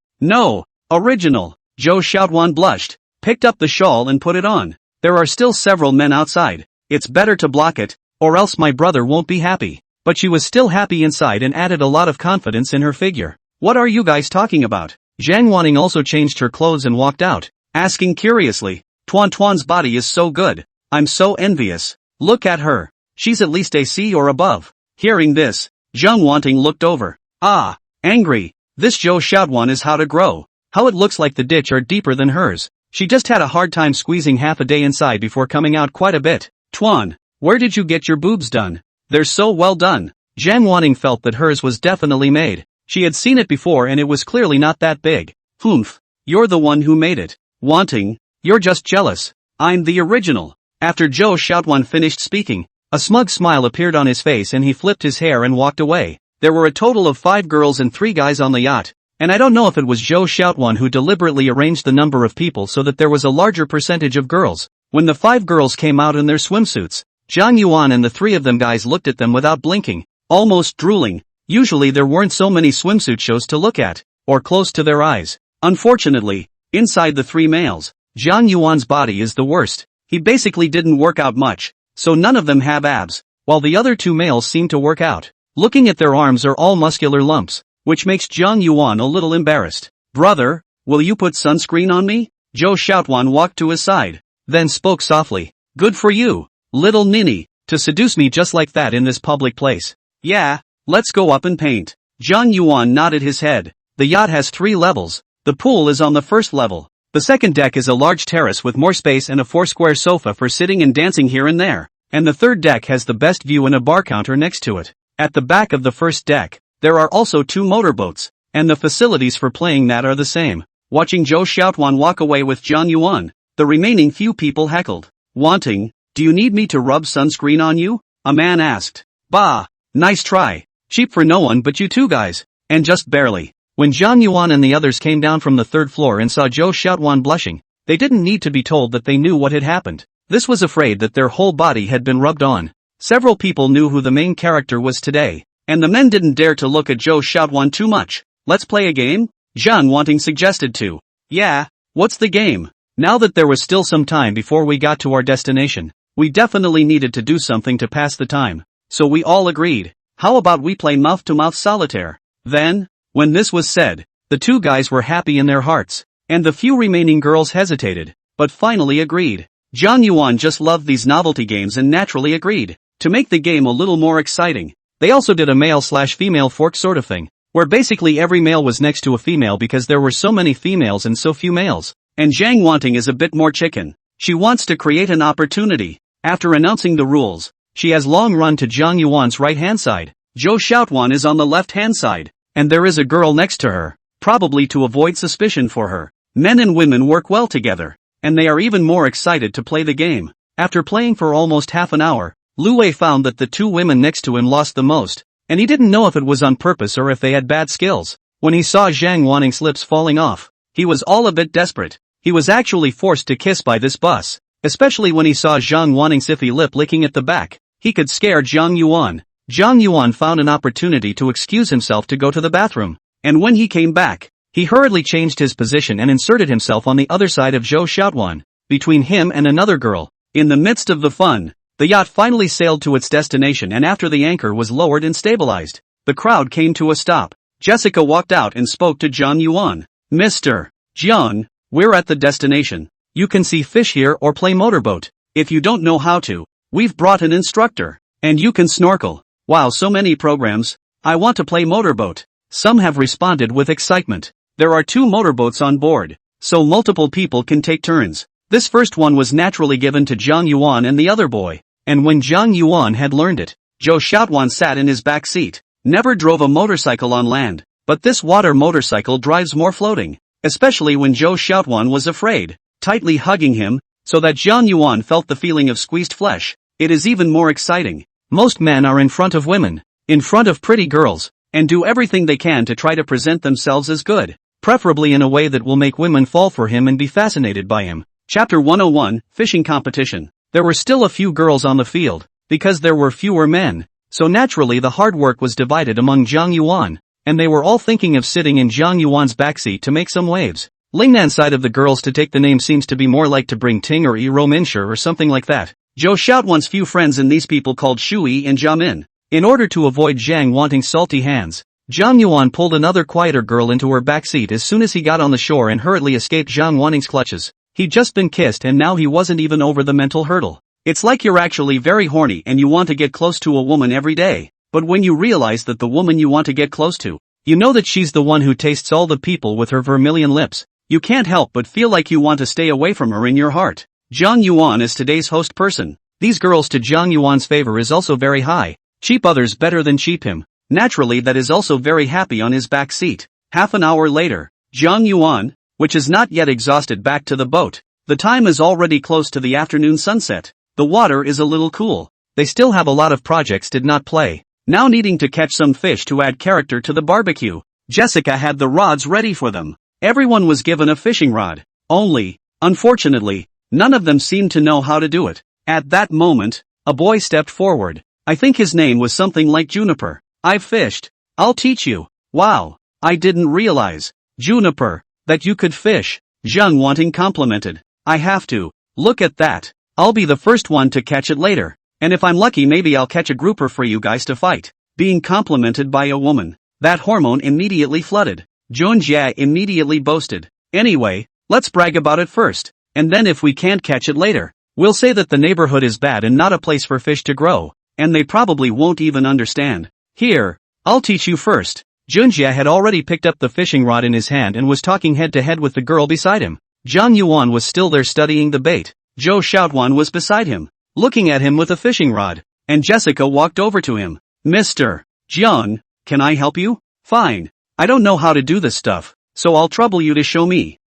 Speaker 1: original. Zhou Xiaotuan blushed, picked up the shawl and put it on. There are still several men outside. It's better to block it, or else my brother won't be happy. But she was still happy inside and added a lot of confidence in her figure. What are you guys talking about? Zhang Wanting also changed her clothes and walked out, asking curiously, Tuan's body is so good. I'm so envious. Look at her. She's at least a C or above. Hearing this, Zhang Wanting looked over. Angry. This Zhou Xiaotuan is how to grow. How it looks like the ditch are deeper than hers. She just had a hard time squeezing half a day inside before coming out quite a bit. Tuan, where did you get your boobs done? They're so well done. Zhang Wanting felt that hers was definitely made. She had seen it before and it was clearly not that big. Humph. You're the one who made it. Wanting, you're just jealous. I'm the original. After Zhou Xiaotuan finished speaking, a smug smile appeared on his face and he flipped his hair and walked away. There were a total of 5 girls and 3 guys on the yacht, and I don't know if it was Zhou Xiaotuan who deliberately arranged the number of people so that there was a larger percentage of girls. When the 5 girls came out in their swimsuits, Zhang Yuan and the 3 of them guys looked at them without blinking, almost drooling. Usually there weren't so many swimsuit shows to look at, or close to their eyes. Unfortunately, inside the 3 males, Zhang Yuan's body is the worst. He basically didn't work out much, so none of them have abs, while the other 2 males seem to work out. Looking at their arms are all muscular lumps, which makes Zhang Yuan a little embarrassed. Brother, will you put sunscreen on me? Zhou Xiaotuan walked to his side, then spoke softly. Good for you, little ninny, to seduce me just like that in this public place. Yeah, let's go up and paint. Zhang Yuan nodded his head. The yacht has 3 levels. The pool is on the first level. The second deck is a large terrace with more space and a 4-square sofa for sitting and dancing here and there. And the third deck has the best view and a bar counter next to it. At the back of the first deck, there are also 2 motorboats, and the facilities for playing that are the same. Watching Zhou Xiaotuan walk away with Zhang Yuan, The remaining few people heckled. Wanting, do you need me to rub sunscreen on you? A man asked. Bah, nice try. Cheap for no one but you two guys. And just barely. When Zhang Yuan and the others came down from the third floor and saw Zhou Xiaotuan blushing, they didn't need to be told that they knew what had happened. This was afraid that their whole body had been rubbed on. Several people knew who the main character was today, and the men didn't dare to look at Zhou Xiaotuan too much. Let's play a game? Zhang Wanting suggested to. Yeah, what's the game? Now that there was still some time before we got to our destination, we definitely needed to do something to pass the time. So we all agreed. How about we play mouth-to-mouth solitaire? Then, when this was said, the two guys were happy in their hearts, and the few remaining girls hesitated, but finally agreed. Zhang Yuan just loved these novelty games and naturally agreed. To make the game a little more exciting, they also did a male/female fork sort of thing, where basically every male was next to a female because there were so many females and so few males. And Zhang Wanting is a bit more chicken. She wants to create an opportunity. After announcing the rules, she has long run to Zhang Yuan's right-hand side. Zhou Xiaotuan is on the left-hand side, and there is a girl next to her, probably to avoid suspicion for her. Men and women work well together, and they are even more excited to play the game. After playing for almost half an hour, Lu Wei found that the two women next to him lost the most, and he didn't know if it was on purpose or if they had bad skills. When he saw Zhang Wanting's lips falling off, he was all a bit desperate. He was actually forced to kiss by this boss, especially when he saw Zhang Wanting's iffy lip licking at the back. He could scare Zhang Yuan. Zhang Yuan found an opportunity to excuse himself to go to the bathroom, and when he came back, he hurriedly changed his position and inserted himself on the other side of Zhou Xiaotuan, between him and another girl. In the midst of the fun, the yacht finally sailed to its destination, and after the anchor was lowered and stabilized, the crowd came to a stop. Jessica walked out and spoke to Zhang Yuan. Mr. Jiang, we're at the destination. You can see fish here or play motorboat. If you don't know how to, we've brought an instructor. And you can snorkel. Wow, so many programs. I want to play motorboat. Some have responded with excitement. There are 2 motorboats on board, so multiple people can take turns. This first one was naturally given to Zhang Yuan and the other boy, and when Zhang Yuan had learned it, Zhou Xiaotuan sat in his back seat. Never drove a motorcycle on land, but this water motorcycle drives more floating, especially when Zhou Xiaotuan was afraid, tightly hugging him, so that Zhang Yuan felt the feeling of squeezed flesh. It is even more exciting. Most men are in front of women, in front of pretty girls, and do everything they can to try to present themselves as good, preferably in a way that will make women fall for him and be fascinated by him. Chapter 101, Fishing Competition. There were still a few girls on the field, because there were fewer men, so naturally the hard work was divided among Zhang Yuan, and they were all thinking of sitting in Zhang Yuan's backseat to make some waves. Lingnan's side of the girls to take the name seems to be more like to bring Ting or Yi Rominshire or something like that. Zhou Xiaotuan's few friends and these people called Shui and Jiamin. In order to avoid Zhang Wanting's salty hands, Zhang Yuan pulled another quieter girl into her backseat as soon as he got on the shore and hurriedly escaped Zhang Wanting's clutches. He'd just been kissed and now he wasn't even over the mental hurdle. It's like you're actually very horny and you want to get close to a woman every day, but when you realize that the woman you want to get close to, you know that she's the one who tastes all the people with her vermilion lips, you can't help but feel like you want to stay away from her in your heart. Zhang Yuan is today's host person. These girls to Zhang Yuan's favor is also very high. Cheap others better than cheap him. Naturally that is also very happy on his back seat. Half an hour later, Zhang Yuan, which is not yet exhausted, back to the boat. The time is already close to the afternoon sunset. The water is a little cool. They still have a lot of projects did not play. Now needing to catch some fish to add character to the barbecue. Jessica had the rods ready for them. Everyone was given a fishing rod. Only, unfortunately, none of them seemed to know how to do it. At that moment, a boy stepped forward. I think his name was something like Juniper. I've fished. I'll teach you. Wow, I didn't realize, Juniper, that you could fish. Zhang Wanting complimented. I have to. Look at that. I'll be the first one to catch it later. And if I'm lucky maybe I'll catch a grouper for you guys to fight. Being complimented by a woman. That hormone immediately flooded. Junjia immediately boasted. Anyway, let's brag about it first. And then if we can't catch it later, we'll say that the neighborhood is bad and not a place for fish to grow. And they probably won't even understand. Here, I'll teach you first. Junjia had already picked up the fishing rod in his hand and was talking head to head with the girl beside him. Zhang Yuan was still there studying the bait. Zhou Xiaotuan was beside him, looking at him with a fishing rod. And Jessica walked over to him. Mr. Jiang, can I help you? Fine. I don't know how to do this stuff, so I'll trouble you to show me.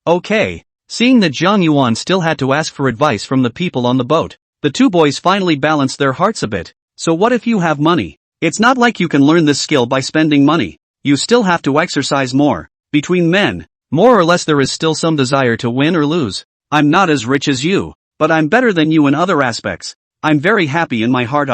Speaker 1: Okay. Seeing that Zhang Yuan still had to ask for advice from the people on the boat, the two boys finally balanced their hearts a bit. So what if you have money? It's not like you can learn this skill by spending money. You still have to exercise more. Between men, more or less there is still some desire to win or lose. I'm not as rich as you, but I'm better than you in other aspects. I'm very happy in my heart.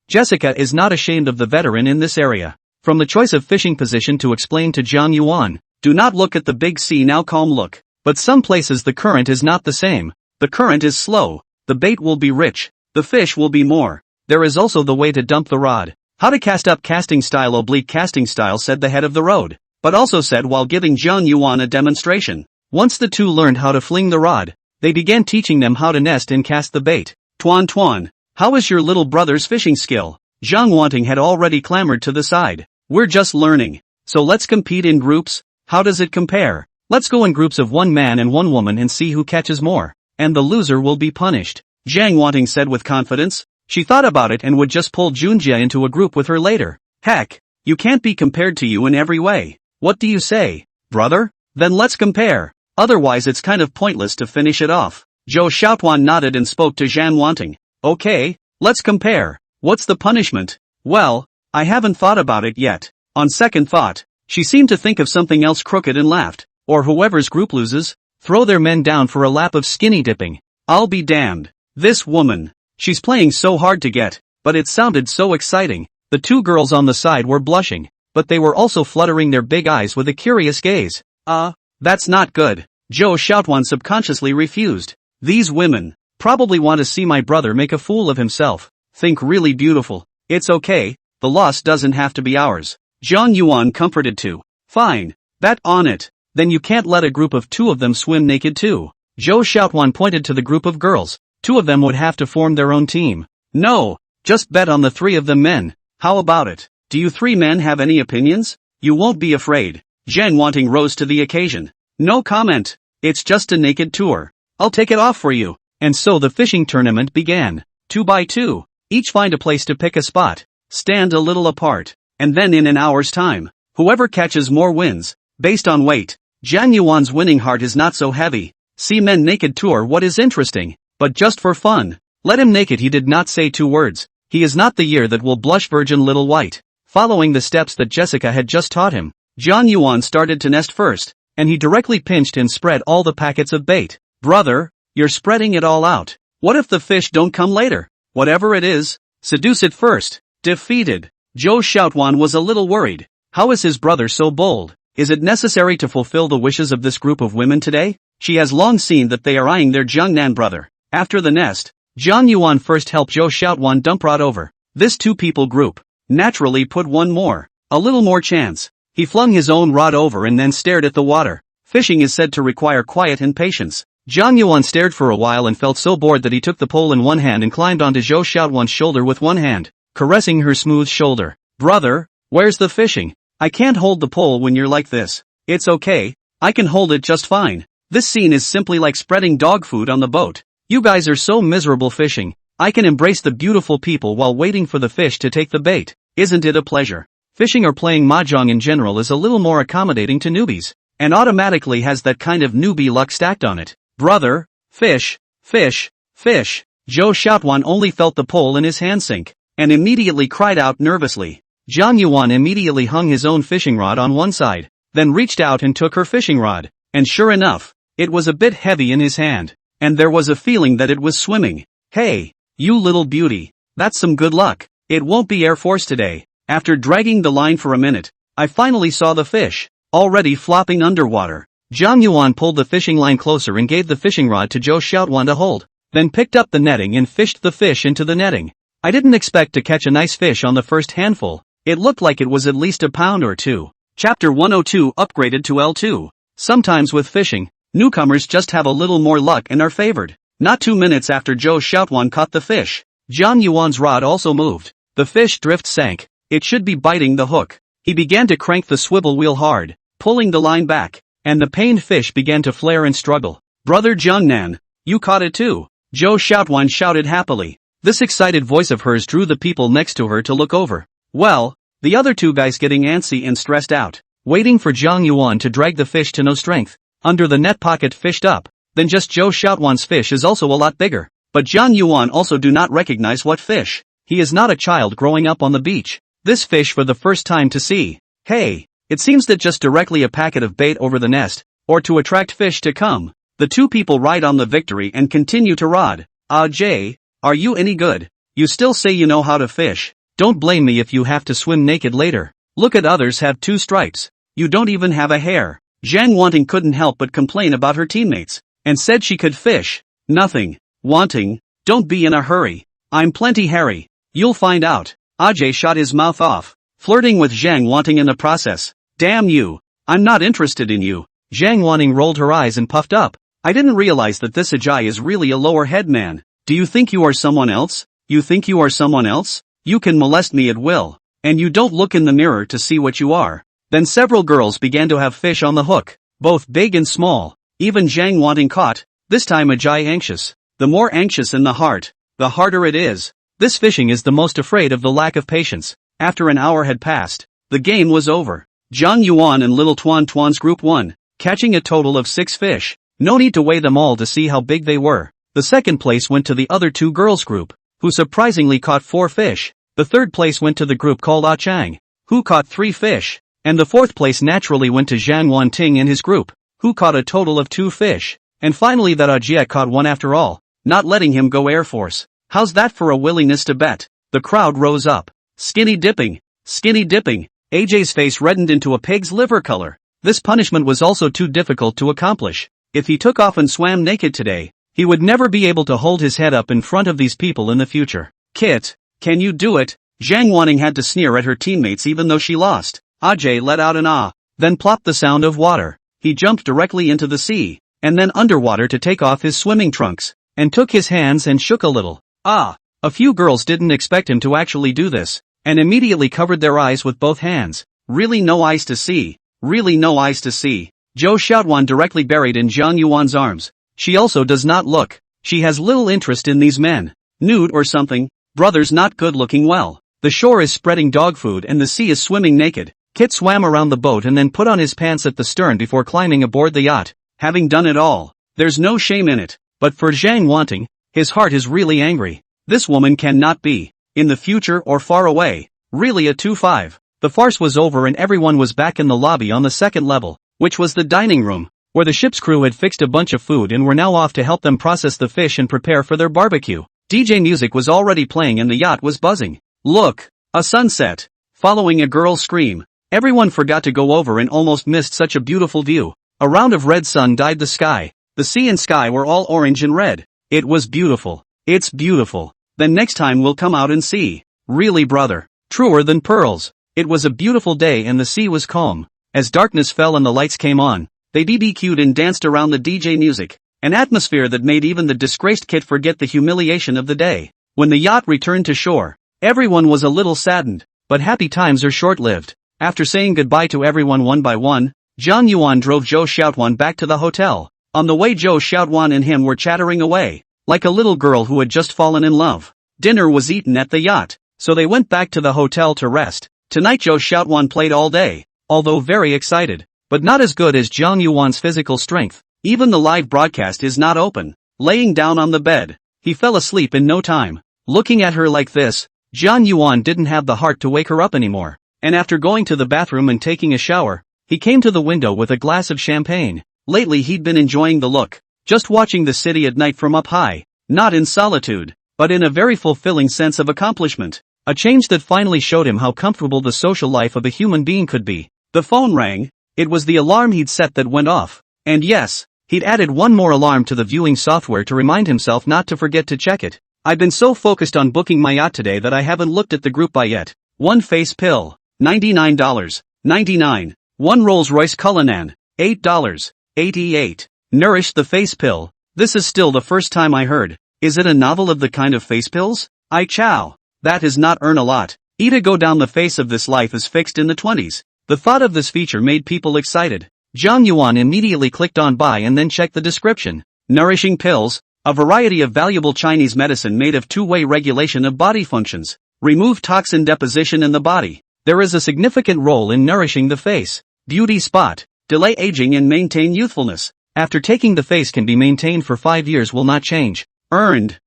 Speaker 1: Jessica is not ashamed of the veteran in this area. From the choice of fishing position to explain to Zhang Yuan, do not look at the big sea now, calm look. But some places the current is not the same. The current is slow. The bait will be rich. The fish will be more. There is also the way to dump the rod. How to cast up casting style oblique casting style, said the head of the road, but also said while giving Zhang Yuan a demonstration. Once the two learned how to fling the rod, they began teaching them how to nest and cast the bait. Tuan, how is your little brother's fishing skill? Zhang Wanting had already clambered to the side. We're just learning. So let's compete in groups. How does it compare? Let's go in groups of one man and one woman and see who catches more. And the loser will be punished. Zhang Wanting said with confidence. She thought about it and would just pull Junjie into a group with her later. Heck, you can't be compared to you in every way. What do you say, brother? Then let's compare. Otherwise it's kind of pointless to finish it off. Zhou Xiaotuan nodded and spoke to Zhang Wanting. Okay, let's compare. What's the punishment? Well, I haven't thought about it yet. On second thought, she seemed to think of something else crooked and laughed. Or whoever's group loses, throw their men down for a lap of skinny dipping. I'll be damned. This woman. She's playing so hard to get, but it sounded so exciting. The two girls on the side were blushing, but they were also fluttering their big eyes with a curious gaze. That's not good. Zhou Xiaotuan subconsciously refused. These women probably want to see my brother make a fool of himself. Think really beautiful. It's okay, the loss doesn't have to be ours. Zhang Yuan comforted too. Fine, bet on it. Then you can't let a group of two of them swim naked too. Zhou Xiaotuan pointed to the group of girls. Two of them would have to form their own team. No, just bet on the three of them men. How about it? Do you three men have any opinions? You won't be afraid. Zhang Wanting rose to the occasion. No comment. It's just a naked tour. I'll take it off for you. And so the fishing tournament began. 2 by 2. Each find a place to pick a spot. Stand a little apart. And then in an hour's time, whoever catches more wins. Based on weight. Zhang Yuan's winning heart is not so heavy. See men naked tour, what is interesting? But just for fun. Let him naked, he did not say 2 words. He is not the year that will blush virgin little white. Following the steps that Jessica had just taught him, Zhang Yuan started to nest first, and he directly pinched and spread all the packets of bait. Brother, you're spreading it all out. What if the fish don't come later? Whatever it is, seduce it first. Defeated. Zhou Xiaotuan was a little worried. How is his brother so bold? Is it necessary to fulfill the wishes of this group of women today? She has long seen that they are eyeing their Jiangnan brother. After the nest, Zhang Yuan first helped Zhou Xiaotuan dump rod over. This 2-people group naturally put one more, a little more chance. He flung his own rod over and then stared at the water. Fishing is said to require quiet and patience. Zhang Yuan stared for a while and felt so bored that he took the pole in one hand and climbed onto Zhou Xiaotuan's shoulder with one hand, caressing her smooth shoulder. Brother, where's the fishing? I can't hold the pole when you're like this. It's okay, I can hold it just fine. This scene is simply like spreading dog food on the boat. You guys are so miserable fishing. I can embrace the beautiful people while waiting for the fish to take the bait. Isn't it a pleasure? Fishing or playing mahjong in general is a little more accommodating to newbies, and automatically has that kind of newbie luck stacked on it. Brother, fish, fish, fish. Zhou Xiaotuan only felt the pole in his hand sink, and immediately cried out nervously. Zhang Yuan immediately hung his own fishing rod on one side, then reached out and took her fishing rod, and sure enough, it was a bit heavy in his hand. And there was a feeling that it was swimming. Hey, you little beauty, that's some good luck. It won't be Air Force today. After dragging the line for a minute, I finally saw the fish, already flopping underwater. Zhang Yuan pulled the fishing line closer and gave the fishing rod to Zhou Xiaotuan to hold, then picked up the netting and fished the fish into the netting. I didn't expect to catch a nice fish on the first handful. It looked like it was at least a pound or two. Chapter 102 upgraded to L2. Sometimes with fishing, newcomers just have a little more luck and are favored. Not 2 minutes after Zhou Xiaotuan caught the fish, Zhang Yuan's rod also moved. The fish drift sank. It should be biting the hook. He began to crank the swivel wheel hard, pulling the line back, and the pained fish began to flare and struggle. Brother Jiangnan, you caught it too. Zhou Xiaotuan shouted happily. This excited voice of hers drew the people next to her to look over. Well, the other 2 guys getting antsy and stressed out, waiting for Zhang Yuan to drag the fish to no strength. Under the net pocket fished up, then just Zhou Xiaotuan's fish is also a lot bigger. But Jiang Yuan also do not recognize what fish. He is not a child growing up on the beach. This fish for the first time to see. Hey, it seems that just directly a packet of bait over the nest, or to attract fish to come. The two people ride on the victory and continue to rod. Jay, are you any good? You still say you know how to fish. Don't blame me if you have to swim naked later. Look at others have 2 stripes. You don't even have a hair. Zhang Wanting couldn't help but complain about her teammates, and said she could fish. Nothing. Wanting, don't be in a hurry. I'm plenty hairy. You'll find out. Ajay shot his mouth off, flirting with Zhang Wanting in the process. Damn you. I'm not interested in you. Zhang Wanting rolled her eyes and puffed up. I didn't realize that this Ajay is really a lower head man. Do you think you are someone else? You think you are someone else? You can molest me at will. And you don't look in the mirror to see what you are. Then several girls began to have fish on the hook, both big and small. Even Zhang Wanting caught, this time Ajay anxious. The more anxious in the heart, the harder it is. This fishing is the most afraid of the lack of patience. After an hour had passed, the game was over. Zhang Yuan and Little Tuan Tuan's group won, catching a total of 6 fish. No need to weigh them all to see how big they were. The second place went to the other 2 girls group, who surprisingly caught 4 fish. The third place went to the group called Ah Chang, who caught 3 fish. And the fourth place naturally went to Zhang Wanting and his group, who caught a total of 2 fish. And finally that Ajia caught 1 after all, not letting him go Air Force. How's that for a willingness to bet? The crowd rose up. Skinny dipping. Skinny dipping. AJ's face reddened into a pig's liver color. This punishment was also too difficult to accomplish. If he took off and swam naked today, he would never be able to hold his head up in front of these people in the future. Kit, can you do it? Zhang Wanting had to sneer at her teammates even though she lost. Ajay let out an ah, then plopped the sound of water. He jumped directly into the sea, and then underwater to take off his swimming trunks, and took his hands and shook a little. Ah! A few girls didn't expect him to actually do this, and immediately covered their eyes with both hands. Really no eyes to see. Really no eyes to see. Zhou Xiaotuan directly buried in Jiang Yuan's arms. She also does not look. She has little interest in these men. Nude or something. Brothers not good looking well. The shore is spreading dog food and the sea is swimming naked. Kit swam around the boat and then put on his pants at the stern before climbing aboard the yacht. Having done it all, there's no shame in it. But for Zhang Wanting, his heart is really angry. This woman cannot be, in the future or far away, really a 2-5. The farce was over and everyone was back in the lobby on the second level, which was the dining room, where the ship's crew had fixed a bunch of food and were now off to help them process the fish and prepare for their barbecue. DJ music was already playing and the yacht was buzzing. Look, a sunset, following a girl's scream. Everyone forgot to go over and almost missed such a beautiful view. A round of red sun dyed the sky. The sea and sky were all orange and red. It was beautiful. It's beautiful. Then next time we'll come out and see. Really brother. Truer than pearls. It was a beautiful day and the sea was calm. As darkness fell and the lights came on, they BBQ'd and danced around the DJ music. An atmosphere that made even the disgraced Kit forget the humiliation of the day. When the yacht returned to shore, everyone was a little saddened, but happy times are short-lived. After saying goodbye to everyone one by one, Zhang Yuan drove Zhou Xiaotuan back to the hotel. On the way Zhou Xiaotuan and him were chattering away, like a little girl who had just fallen in love. Dinner was eaten at the yacht, so they went back to the hotel to rest. Tonight Zhou Xiaotuan played all day, although very excited, but not as good as Zhang Yuan's physical strength. Even the live broadcast is not open. Laying down on the bed, he fell asleep in no time. Looking at her like this, Zhang Yuan didn't have the heart to wake her up anymore. And after going to the bathroom and taking a shower, he came to the window with a glass of champagne. Lately he'd been enjoying the look, just watching the city at night from up high, not in solitude, but in a very fulfilling sense of accomplishment. A change that finally showed him how comfortable the social life of a human being could be. The phone rang. It was the alarm he'd set that went off. And yes, he'd added one more alarm to the viewing software to remind himself not to forget to check it. I've been so focused on booking my yacht today that I haven't looked at the group buy yet. One face pill, $99.99. One Rolls-Royce Cullinan, $8.88. Nourish the face pill. This is still the first time I heard. Is it a novel of the kind of face pills? I chow. That is not earn a lot. Ita go down the face of this life is fixed in the 20s. The thought of this feature made people excited. Zhang Yuan immediately clicked on buy and then checked the description. Nourishing pills, a variety of valuable Chinese medicine made of two-way regulation of body functions. Remove toxin deposition in the body. There is a significant role in nourishing the face. Beauty spot. Delay aging and maintain youthfulness. After taking the face can be maintained for 5 years will not change. Earned.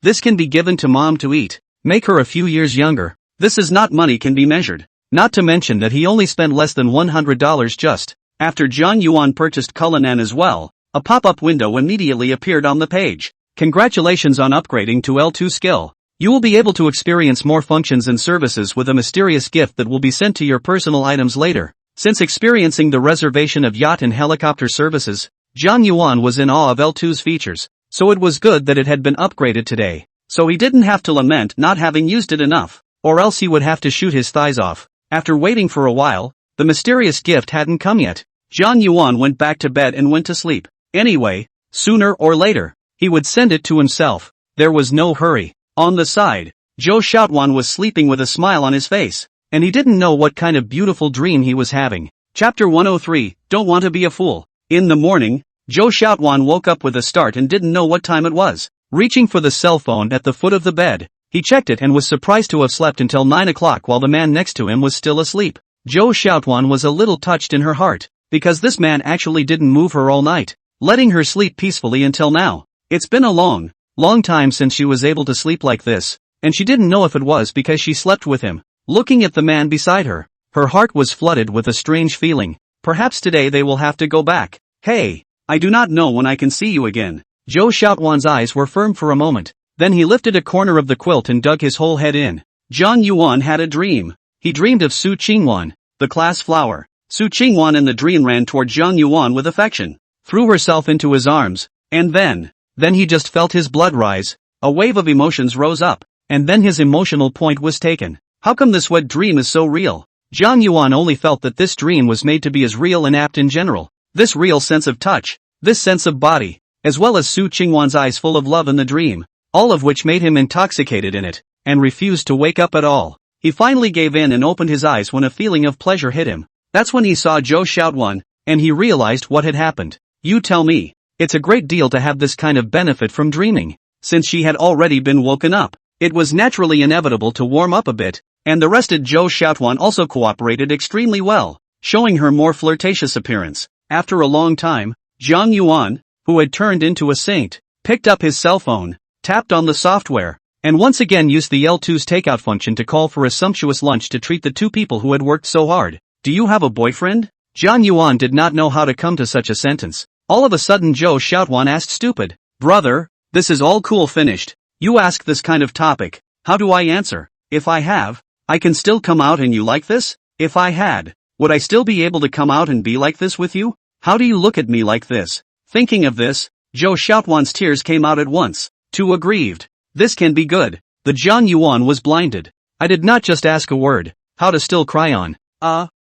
Speaker 1: This can be given to mom to eat. Make her a few years younger. This is not money can be measured. Not to mention that he only spent less than $100 just. After John Yuan purchased Cullinan as well, a pop-up window immediately appeared on the page. Congratulations on upgrading to L2 skill. You will be able to experience more functions and services with a mysterious gift that will be sent to your personal items later. Since experiencing the reservation of yacht and helicopter services, John Yuan was in awe of L2's features, so it was good that it had been upgraded today. So he didn't have to lament not having used it enough, or else he would have to shoot his thighs off. After waiting for a while, the mysterious gift hadn't come yet. John Yuan went back to bed and went to sleep. Anyway, sooner or later, he would send it to himself. There was no hurry. On the side, Zhou Xiaotuan was sleeping with a smile on his face, and he didn't know what kind of beautiful dream he was having. Chapter 103, Don't Want to Be a Fool. In the morning, Zhou Xiaotuan woke up with a start and didn't know what time it was. Reaching for the cell phone at the foot of the bed, he checked it and was surprised to have slept until 9 o'clock while the man next to him was still asleep. Zhou Xiaotuan was a little touched in her heart, because this man actually didn't move her all night, letting her sleep peacefully until now. It's been a long time since she was able to sleep like this, and she didn't know if it was because she slept with him. Looking at the man beside her, her heart was flooded with a strange feeling. Perhaps today they will have to go back. Hey, I do not know when I can see you again. Zhou Xiaotuan's eyes were firm for a moment, then he lifted a corner of the quilt and dug his whole head in. John Yuan had a dream. He dreamed of Su Qingwan, the class flower. Su Qingwan in the dream ran toward John Yuan with affection, threw herself into his arms, and then he just felt his blood rise. A wave of emotions rose up, and then his emotional point was taken. How come this wet dream is so real? John Yuan only felt that this dream was made to be as real and apt in general. This real sense of touch, this sense of body, as well as Su Qingwan's eyes full of love in the dream, all of which made him intoxicated in it, and refused to wake up at all. He finally gave in and opened his eyes when a feeling of pleasure hit him. That's when he saw Zhou Xiaotuan, and he realized what had happened. You tell me. It's a great deal to have this kind of benefit from dreaming. Since she had already been woken up, it was naturally inevitable to warm up a bit, and the rested Zhou Xiaotuan also cooperated extremely well, showing her more flirtatious appearance. After a long time, Zhang Yuan, who had turned into a saint, picked up his cell phone, tapped on the software, and once again used the L2's takeout function to call for a sumptuous lunch to treat the two people who had worked so hard. Do you have a boyfriend? Zhang Yuan did not know how to come to such a sentence. All of a sudden Zhou Xiaotuan asked stupid. Brother, this is all cool finished. You ask this kind of topic. How do I answer? If I have, I can still come out and you like this? If I had, would I still be able to come out and be like this with you? How do you look at me like this? Thinking of this, Zhou Xiaotuan's tears came out at once. Too aggrieved. This can be good. The Zhang Yuan was blinded. I did not just ask a word. How to still cry on.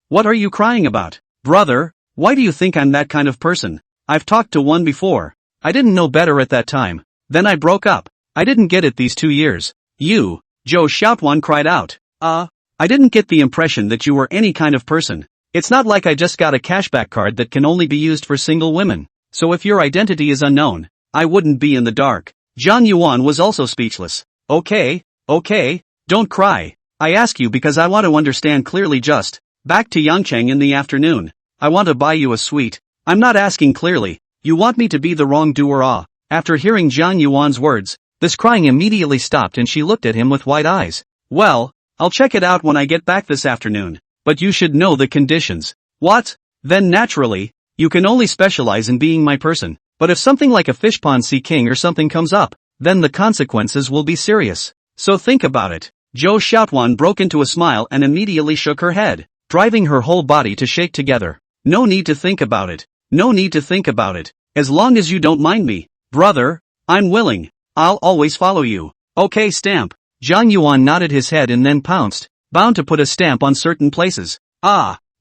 Speaker 1: What are you crying about? Brother, why do you think I'm that kind of person? I've talked to one before. I didn't know better at that time. Then I broke up. I didn't get it these 2 years. You, Zhou Xiaotuan cried out. I didn't get the impression that you were any kind of person. It's not like I just got a cashback card that can only be used for single women. So if your identity is unknown, I wouldn't be in the dark. Zhang Yuan was also speechless. Okay, don't cry. I ask you because I want to understand clearly. Just back to Yangcheng in the afternoon. I want to buy you a sweet. I'm not asking clearly. You want me to be the wrongdoer? After hearing Zhang Yuan's words, this crying immediately stopped and she looked at him with wide eyes. Well, I'll check it out when I get back this afternoon. But you should know the conditions. What? Then naturally, you can only specialize in being my person. But if something like a fish pond sea king or something comes up, then the consequences will be serious. So think about it. Zhou Xiaotuan broke into a smile and immediately shook her head, driving her whole body to shake together. No need to think about it. No need to think about it. As long as you don't mind me. Brother, I'm willing. I'll always follow you. Okay, stamp. Zhang Yuan nodded his head and then pounced, bound to put a stamp on certain places.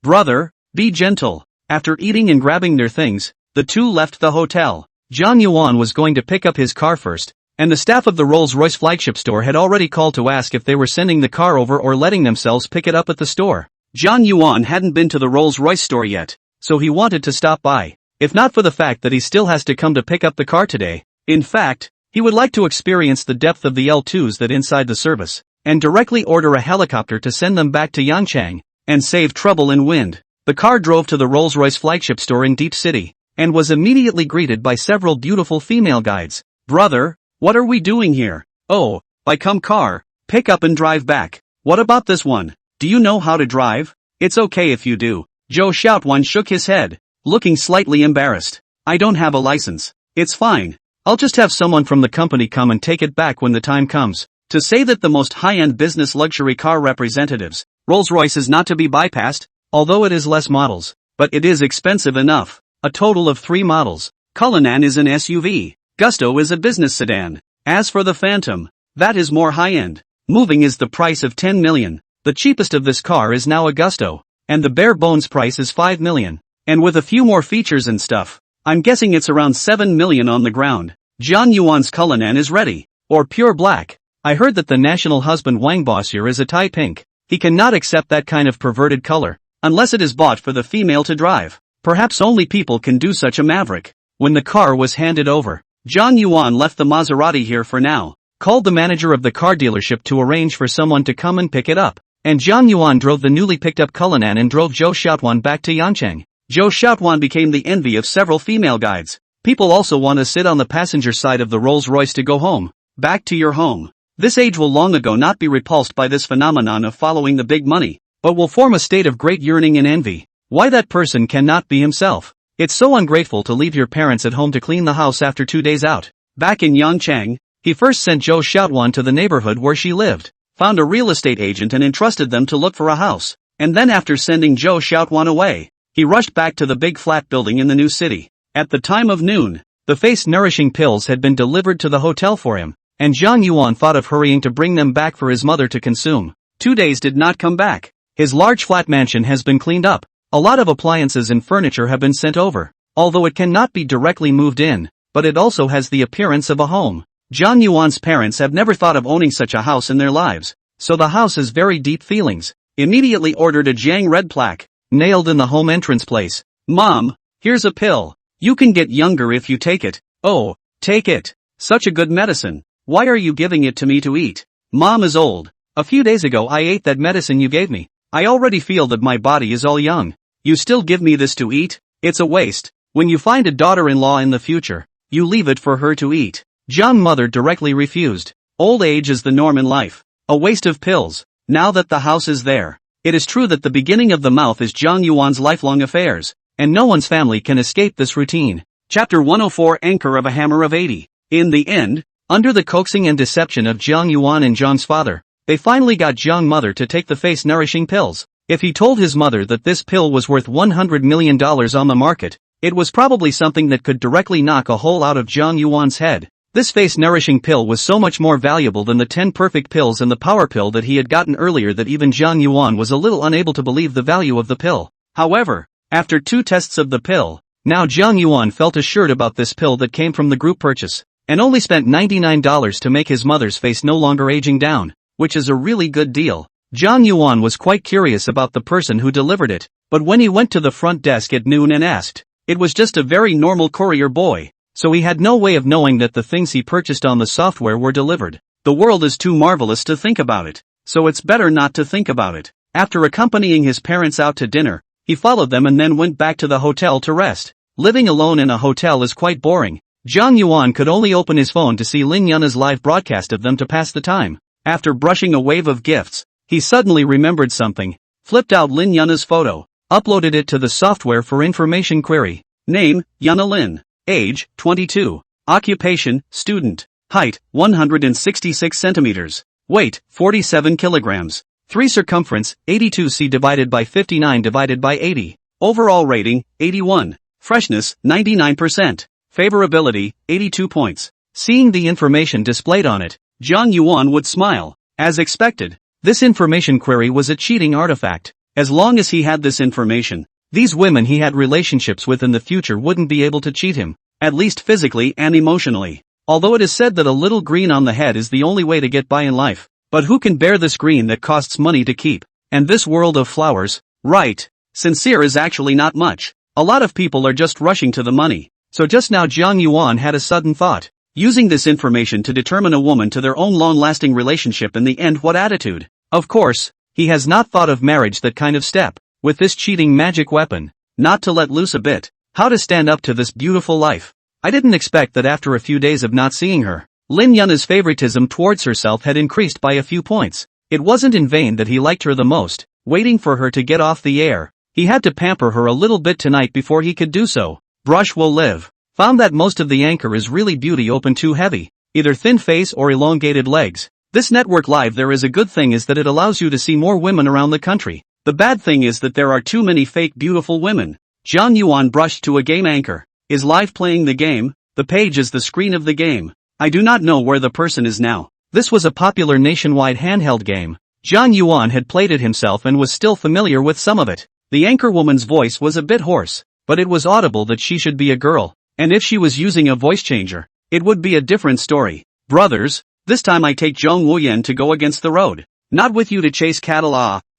Speaker 1: Brother, be gentle. After eating and grabbing their things, the two left the hotel. Zhang Yuan was going to pick up his car first, and the staff of the Rolls-Royce flagship store had already called to ask if they were sending the car over or letting themselves pick it up at the store. Zhang Yuan hadn't been to the Rolls-Royce store yet, so he wanted to stop by, if not for the fact that he still has to come to pick up the car today. In fact, he would like to experience the depth of the L2s that inside the service, and directly order a helicopter to send them back to Yangcheng, and save trouble in wind. The car drove to the Rolls-Royce flagship store in Deep City. and was immediately greeted by several beautiful female guides. Brother, what are we doing here? Oh, by come car, pick up and drive back. What about this one? Do you know how to drive? It's okay if you do. Zhou Xiaotuan shook his head, looking slightly embarrassed. I don't have a license. It's fine. I'll just have someone from the company come and take it back when the time comes. To say that the most high-end business luxury car representatives, Rolls-Royce is not to be bypassed, although it is less models, but it is expensive enough. A total of 3 models. Cullinan is an SUV. Gusto is a business sedan. As for the Phantom, that is more high-end. Moving is the price of 10 million. The cheapest of this car is now a Gusto, and the bare bones price is 5 million. And with a few more features and stuff, I'm guessing it's around 7 million on the ground. Zhang Yuan's Cullinan is ready, or pure black. I heard that the national husband Wang Bossier is a Thai pink. He cannot accept that kind of perverted color, unless it is bought for the female to drive. Perhaps only people can do such a maverick. When the car was handed over, Zhang Yuan left the Maserati here for now, called the manager of the car dealership to arrange for someone to come and pick it up, and Zhang Yuan drove the newly picked up Cullinan and drove Zhou Xiaotuan back to Yancheng. Zhou Xiaotuan became the envy of several female guides. People also want to sit on the passenger side of the Rolls-Royce to go home. Back to your home. This age will long ago not be repulsed by this phenomenon of following the big money, but will form a state of great yearning and envy. Why that person cannot be himself. It's so ungrateful to leave your parents at home to clean the house after 2 days out. Back in Yangcheng, he first sent Zhou Xiaotuan to the neighborhood where she lived, found a real estate agent and entrusted them to look for a house, and then after sending Zhou Xiaotuan away, he rushed back to the big flat building in the new city. At the time of noon, the face-nourishing pills had been delivered to the hotel for him, and Zhang Yuan thought of hurrying to bring them back for his mother to consume. 2 days did not come back. His large flat mansion has been cleaned up. A lot of appliances and furniture have been sent over, although it cannot be directly moved in, but it also has the appearance of a home. Zhang Yuan's parents have never thought of owning such a house in their lives, so the house has very deep feelings. Immediately ordered a Jiang red plaque, nailed in the home entrance place. Mom, here's a pill. You can get younger if you take it. Oh, take it. Such a good medicine. Why are you giving it to me to eat? Mom is old. A few days ago I ate that medicine you gave me. I already feel that my body is all young. You still give me this to eat? It's a waste. When you find a daughter-in-law in the future, you leave it for her to eat. Zhang mother directly refused. Old age is the norm in life. A waste of pills. Now that the house is there, it is true that the beginning of the mouth is Zhang Yuan's lifelong affairs, and no one's family can escape this routine. Chapter 104 Anchor of a Hammer of 80. In the end, under the coaxing and deception of Zhang Yuan and Zhang's father, they finally got Zhang mother to take the face-nourishing pills. If he told his mother that this pill was worth $100 million on the market, it was probably something that could directly knock a hole out of Zhang Yuan's head. This face-nourishing pill was so much more valuable than the 10 perfect pills and the power pill that he had gotten earlier that even Zhang Yuan was a little unable to believe the value of the pill. However, after 2 tests of the pill, now Zhang Yuan felt assured about this pill that came from the group purchase, and only spent $99 to make his mother's face no longer aging down, which is a really good deal. Zhang Yuan was quite curious about the person who delivered it, but when he went to the front desk at noon and asked, it was just a very normal courier boy, so he had no way of knowing that the things he purchased on the software were delivered. The world is too marvelous to think about it, so it's better not to think about it. After accompanying his parents out to dinner, he followed them and then went back to the hotel to rest. Living alone in a hotel is quite boring. Zhang Yuan could only open his phone to see Lin Yunna's live broadcast of them to pass the time. After brushing a wave of gifts, he suddenly remembered something, flipped out Lin Yunna's photo, uploaded it to the software for information query. Name, Yunna Lin. Age, 22. Occupation, student. Height, 166 centimeters. Weight, 47 kilograms. 3 circumference, 82 c divided by 59 divided by 80. Overall rating, 81. Freshness, 99%. Favorability, 82 points. Seeing the information displayed on it, Zhang Yuan would smile. As expected, this information query was a cheating artifact. As long as he had this information, these women he had relationships with in the future wouldn't be able to cheat him, at least physically and emotionally. Although it is said that a little green on the head is the only way to get by in life, but who can bear this green that costs money to keep? And this world of flowers, right? Sincere is actually not much. A lot of people are just rushing to the money. So just now Zhang Yuan had a sudden thought. Using this information to determine a woman to their own long-lasting relationship in the end, what attitude? Of course, he has not thought of marriage, that kind of step. With this cheating magic weapon, not to let loose a bit, How to stand up to this beautiful life. I didn't expect that after a few days of not seeing her, Lin Yun's favoritism towards herself had increased by a few points. It wasn't in vain that he liked her the most, waiting for her to get off the air. He had to pamper her a little bit tonight before he could do so. Brush will live. Found that most of the anchor is really beauty open too heavy, either thin face or elongated legs. This network live there is a good thing is that it allows you to see more women around the country. The bad thing is that there are too many fake beautiful women. Zhang Yuan brushed to a game anchor. Is live playing the game? The page is the screen of the game. I do not know where the person is now. This was a popular nationwide handheld game. Zhang Yuan had played it himself and was still familiar with some of it. The anchorwoman's voice was a bit hoarse, but it was audible that she should be a girl, and if she was using a voice changer, it would be a different story. Brothers, this time I take Zhong Wuyan to go against the road. Not with you to chase cattle.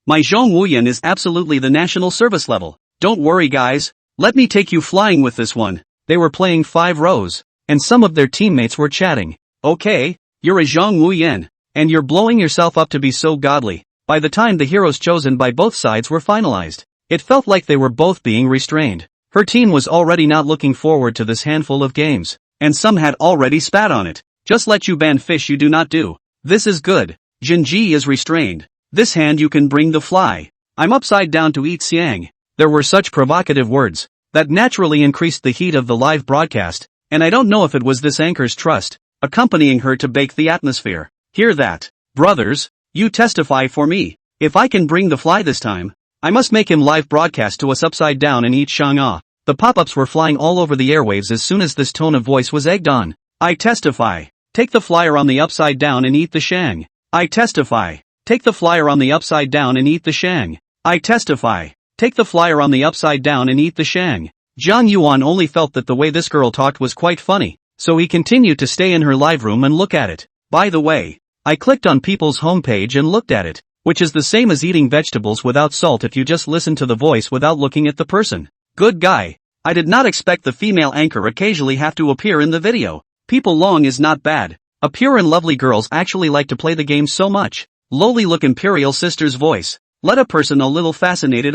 Speaker 1: My Zhong Wuyan is absolutely the national service level. Don't worry guys, let me take you flying with this one. They were playing 5 rows, and some of their teammates were chatting. Okay, you're a Zhong Wuyan, and you're blowing yourself up to be so godly. By the time the heroes chosen by both sides were finalized, it felt like they were both being restrained. Her team was already not looking forward to this handful of games, and some had already spat on it. Just let you ban fish you do not do. This is good. Jinji is restrained. This hand you can bring the fly. I'm upside down to eat siang. There were such provocative words that naturally increased the heat of the live broadcast, and I don't know if it was this anchor's trust accompanying her to bake the atmosphere. Hear that? Brothers, you testify for me. If I can bring the fly this time, I must make him live broadcast to us upside down and eat shang. The pop-ups were flying all over the airwaves as soon as this tone of voice was egged on. I testify. Take the flyer on the upside down and eat the shang. I testify. Take the flyer on the upside down and eat the shang. I testify. Take the flyer on the upside down and eat the shang. Zhang Yuan only felt that the way this girl talked was quite funny, so he continued to stay in her live room and look at it. By the way, I clicked on people's homepage and looked at it, which is the same as eating vegetables without salt if you just listen to the voice without looking at the person. Good guy. I did not expect the female anchor occasionally have to appear in the video. People long is not bad. A pure and lovely girls actually like to play the game so much. Lowly look imperial sister's voice. Let a person a little fascinated.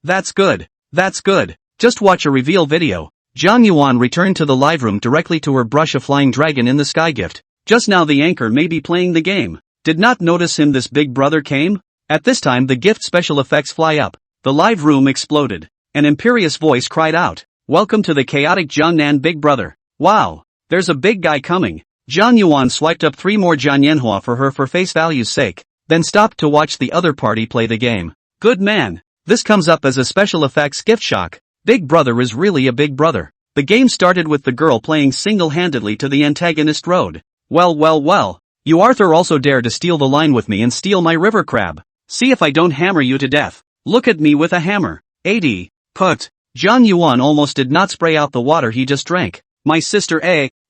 Speaker 1: That's good. That's good. Just watch a reveal video. Zhang Yuan returned to the live room directly to her brush a flying dragon in the sky gift. Just now the anchor may be playing the game. Did not notice him this big brother came? At this time the gift special effects fly up. The live room exploded. An imperious voice cried out. Welcome to the chaotic Jiangnan big brother. Wow. There's a big guy coming. Zhang Yuan swiped up 3 more Jianyanhua for her for face value's sake, then stopped to watch the other party play the game. Good man. This comes up as a special effects gift shock. Big brother is really a big brother. The game started with the girl playing single-handedly to the antagonist road. Well. You Arthur also dare to steal the line with me and steal my river crab. See if I don't hammer you to death. Look at me with a hammer. 80. Put. Zhang Yuan almost did not spray out the water he just drank. My sister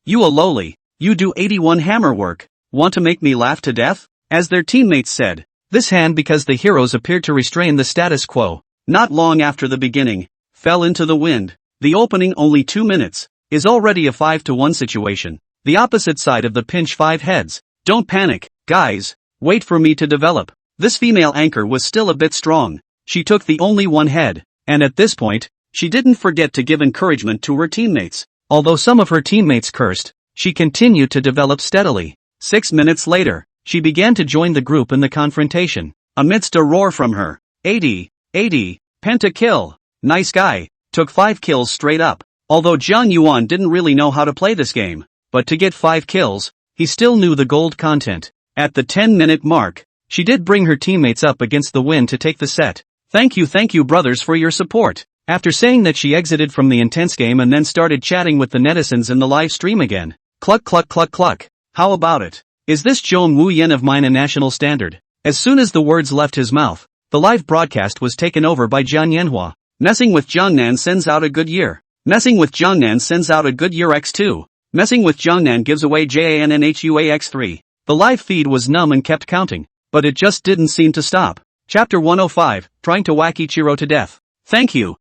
Speaker 1: you a lowly. You do 81 hammer work. Want to make me laugh to death? As their teammates said. This hand because the heroes appeared to restrain the status quo. Not long after the beginning. Fell into the wind. The opening only 2 minutes. Is already a 5-to-1 situation. The opposite side of the pinch 5 heads. Don't panic, guys. Wait for me to develop. This female anchor was still a bit strong. She took the only 1 head. And at this point, she didn't forget to give encouragement to her teammates. Although some of her teammates cursed, she continued to develop steadily. 6 minutes later, she began to join the group in the confrontation. Amidst a roar from her. 80. Pentakill. Nice guy. Took 5 kills straight up. Although Zhang Yuan didn't really know how to play this game, but to get 5 kills, he still knew the gold content. At the 10-minute mark, she did bring her teammates up against the win to take the set. Thank you brothers for your support. After saying that she exited from the intense game and then started chatting with the netizens in the live stream again. Cluck. How about it? Is this Zhong Wuyan of mine a national standard? As soon as the words left his mouth, the live broadcast was taken over by Jianyanhua. Messing with Jiangnan sends out a good year. Messing with Jiangnan sends out a good year x2. Messing with Jiangnan gives away JANNHUA x3. The live feed was numb and kept counting, but it just didn't seem to stop. Chapter 105, trying to whack Ichiro to death. Thank you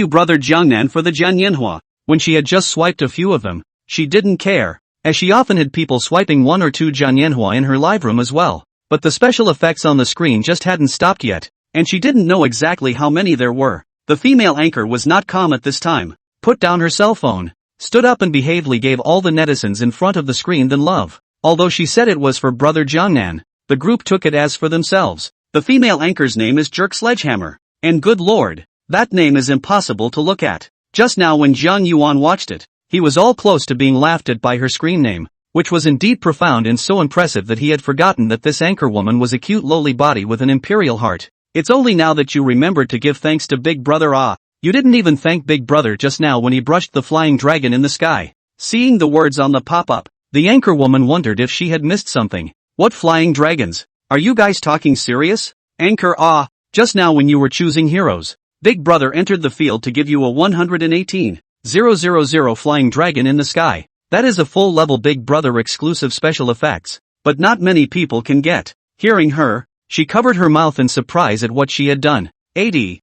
Speaker 1: brother Jiangnan for the Jianyanhua. When she had just swiped a few of them, she didn't care, as she often had people swiping 1 or 2 Jianyanhua in her live room as well. But the special effects on the screen just hadn't stopped yet, and she didn't know exactly how many there were. The female anchor was not calm at this time. put down her cell phone, stood up and behavedly gave all the netizens in front of the screen the love. Although she said it was for brother Jiangnan, the group took it as for themselves. The female anchor's name is Jerk Sledgehammer. And good lord, that name is impossible to look at. Just now when Jiang Yuan watched it, he was all close to being laughed at by her screen name, which was indeed profound and so impressive that he had forgotten that this anchor woman was a cute lowly body with an imperial heart. It's only now that you remembered to give thanks to Big Brother. You didn't even thank Big Brother just now when he brushed the flying dragon in the sky. Seeing the words on the pop-up, the anchor woman wondered if she had missed something. What flying dragons? Are you guys talking serious? Anchor, just now when you were choosing heroes, Big Brother entered the field to give you a 118,000 flying dragon in the sky. That is a full-level Big Brother exclusive special effects, but not many people can get. Hearing her, she covered her mouth in surprise at what she had done. 80.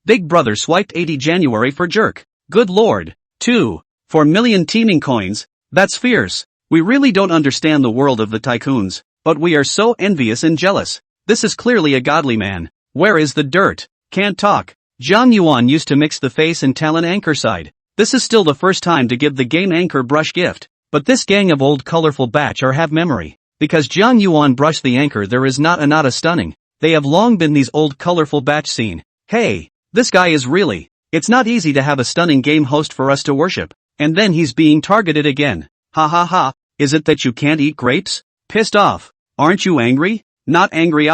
Speaker 1: Big Brother swiped 80 January for Jerk. Good lord. 2.4 million teaming coins. That's fierce. We really don't understand the world of the tycoons, but we are so envious and jealous. This is clearly a godly man. Where is the dirt? Can't talk. Jiang Yuan used to mix the face and talent anchor side. This is still the first time to give the game anchor brush gift, but this gang of old colorful batch are have memory. Because Jiang Yuan brushed the anchor there is not a stunning. They have long been these old colorful batch scene. Hey, this guy is really. It's not easy to have a stunning game host for us to worship, and then he's being targeted again. Ha ha ha, is it that you can't eat grapes? Pissed off. Aren't you angry? Not angry.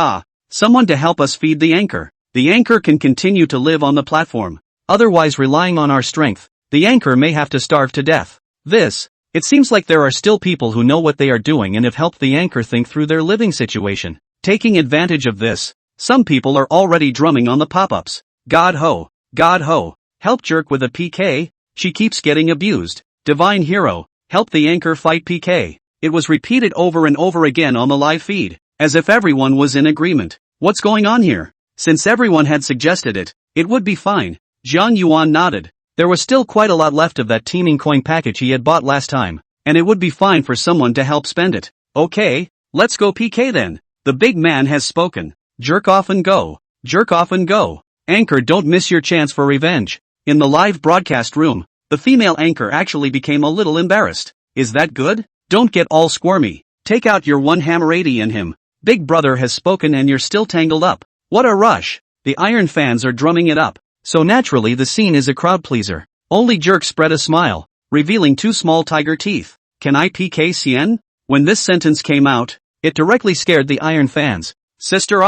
Speaker 1: Someone to help us feed the anchor. The anchor can continue to live on the platform. Otherwise relying on our strength, the anchor may have to starve to death. It seems like there are still people who know what they are doing and have helped the anchor think through their living situation. Taking advantage of this, some people are already drumming on the pop-ups. God ho, help Jerk with a PK, she keeps getting abused. Divine hero, help the anchor fight PK. It was repeated over and over again on the live feed, as if everyone was in agreement. What's going on here? Since everyone had suggested it, it would be fine. Jiang Yuan nodded. There was still quite a lot left of that teaming coin package he had bought last time, and it would be fine for someone to help spend it. Okay, let's go PK then. The big man has spoken. Jerk off and go. Jerk off and go. Anchor, don't miss your chance for revenge. In the live broadcast room, the female anchor actually became a little embarrassed. Is that good? Don't get all squirmy. Take out your one hammer 80 in him. Big Brother has spoken and you're still tangled up. What a rush. The Iron fans are drumming it up. So naturally the scene is a crowd pleaser. Only Jerk spread a smile, revealing two small tiger teeth. Can I PK Cien? When this sentence came out, it directly scared the Iron fans. Sister,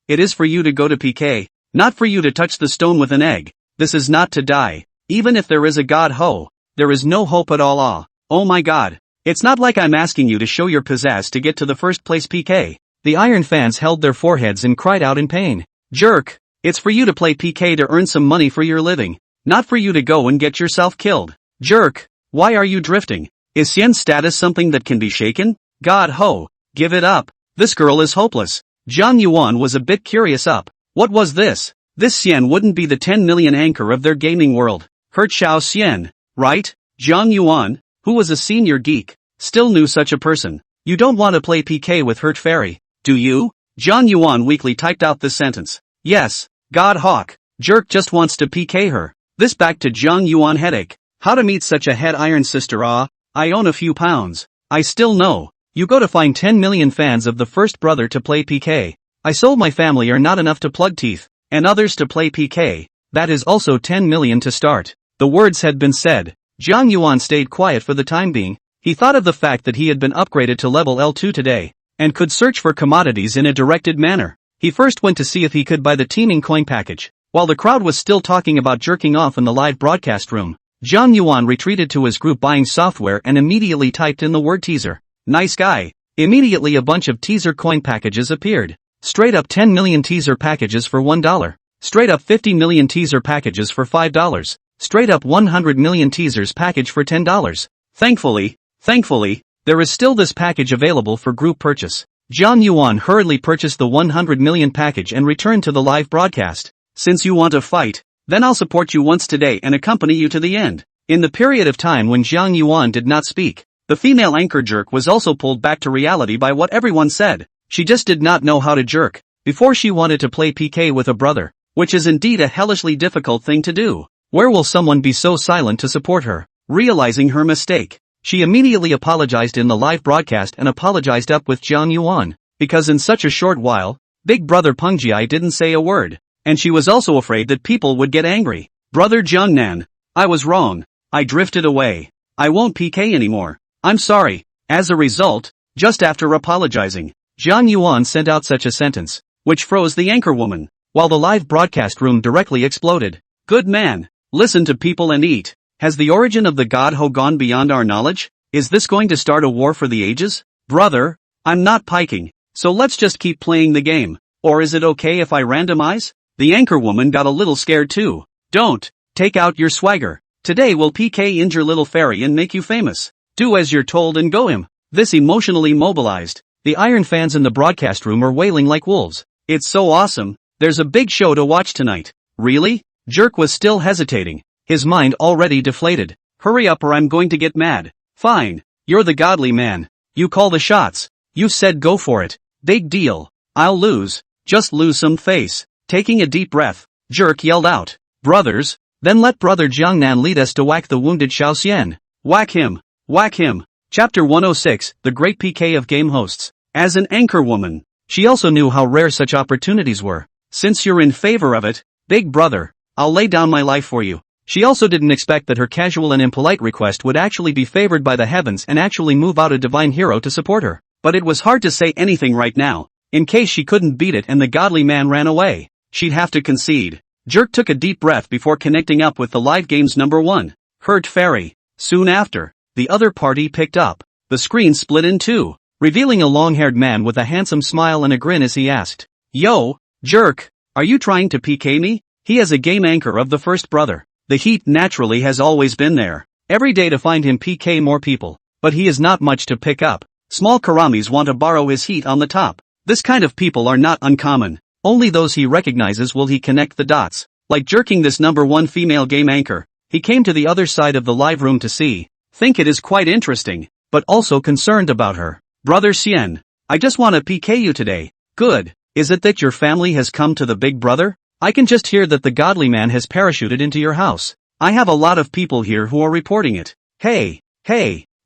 Speaker 1: it is for you to go to PK, not for you to touch the stone with an egg. This is not to die. Even if there is a god ho, there is no hope at all. Oh my god. It's not like I'm asking you to show your pizzazz to get to the first place PK. The Iron fans held their foreheads and cried out in pain. Jerk, it's for you to play PK to earn some money for your living, not for you to go and get yourself killed. Jerk, why are you drifting? Is Cien's status something that can be shaken? God ho, give it up. This girl is hopeless. Jiang Yuan was a bit curious up. What was this? This Cien wouldn't be the 10 million anchor of their gaming world. Hurt Xiao Cien, right? Jiang Yuan, who was a senior geek, still knew such a person. You don't want to play PK with Hurt Fairy, do you? Jiang Yuan weakly typed out this sentence. Yes, God Hawk, Jerk just wants to PK her. This back to Jiang Yuan headache. How to meet such a head iron sister. I own a few pounds. I still know. You go to find 10 million fans of the first brother to play PK. I sold my family are not enough to plug teeth, and others to play PK. That is also 10 million to start. The words had been said. Jiang Yuan stayed quiet for the time being. He thought of the fact that he had been upgraded to level L2 today, and could search for commodities in a directed manner. He first went to see if he could buy the teaming coin package. While the crowd was still talking about jerking off in the live broadcast room, Jiang Yuan retreated to his group buying software and immediately typed in the word teaser. Nice guy. Immediately a bunch of teaser coin packages appeared. Straight up 10 million teaser packages for $1. Straight up 50 million teaser packages for $5. Straight up 100 million teasers package for $10. Thankfully, there is still this package available for group purchase. Jiang Yuan hurriedly purchased the 100 million package and returned to the live broadcast. Since you want to fight, then I'll support you once today and accompany you to the end. In the period of time when Jiang Yuan did not speak, the female anchor Jerk was also pulled back to reality by what everyone said. She just did not know how to jerk. Before she wanted to play PK with a brother, which is indeed a hellishly difficult thing to do. Where will someone be so silent to support her? Realizing her mistake, she immediately apologized in the live broadcast and apologized up with Jiang Yuan, because in such a short while, Big Brother Pengjie didn't say a word, and she was also afraid that people would get angry. Brother Jiangnan, I was wrong. I drifted away. I won't PK anymore. I'm sorry. As a result, just after apologizing, Jiang Yuan sent out such a sentence, which froze the anchorwoman, while the live broadcast room directly exploded. Good man, listen to people and eat. Has the origin of the god Ho gone beyond our knowledge? Is this going to start a war for the ages? Brother, I'm not piking, so let's just keep playing the game. Or is it okay if I randomize? The anchorwoman got a little scared too. Don't. Take out your swagger. Today we'll PK injure little fairy and make you famous. Do as you're told and go him. This emotionally mobilized. The Iron fans in the broadcast room are wailing like wolves. It's so awesome. There's a big show to watch tonight. Really? Jerk was still hesitating, his mind already deflated. Hurry up or I'm going to get mad. Fine. You're the godly man. You call the shots. You said go for it. Big deal. I'll lose. Just lose some face. Taking a deep breath, Jerk yelled out. Brothers, then let Brother Jiangnan lead us to whack the wounded Xiao Xian. Whack him. Whack him. Chapter 106, The Great PK of Game Hosts. As an anchorwoman, she also knew how rare such opportunities were. Since you're in favor of it, Big Brother, I'll lay down my life for you. She also didn't expect that her casual and impolite request would actually be favored by the heavens and actually move out a divine hero to support her. But it was hard to say anything right now, in case she couldn't beat it and the godly man ran away. She'd have to concede. Jerk took a deep breath before connecting up with the live game's number one, Hurt Fairy. Soon after, the other party picked up. The screen split in two, revealing a long-haired man with a handsome smile and a grin as he asked, Yo, Jerk, are you trying to PK me? He is a game anchor of the first brother. The heat naturally has always been there. Every day to find him PK more people, but he is not much to pick up. Small Karamis want to borrow his heat on the top. This kind of people are not uncommon. Only those he recognizes will he connect the dots. Like jerking this number one female game anchor, he came to the other side of the live room to see. Think it is quite interesting, but also concerned about her. Brother Xian, I just want to PK you today. Good. Is it that your family has come to the Big Brother? I can just hear that the godly man has parachuted into your house. I have a lot of people here who are reporting it. Hey,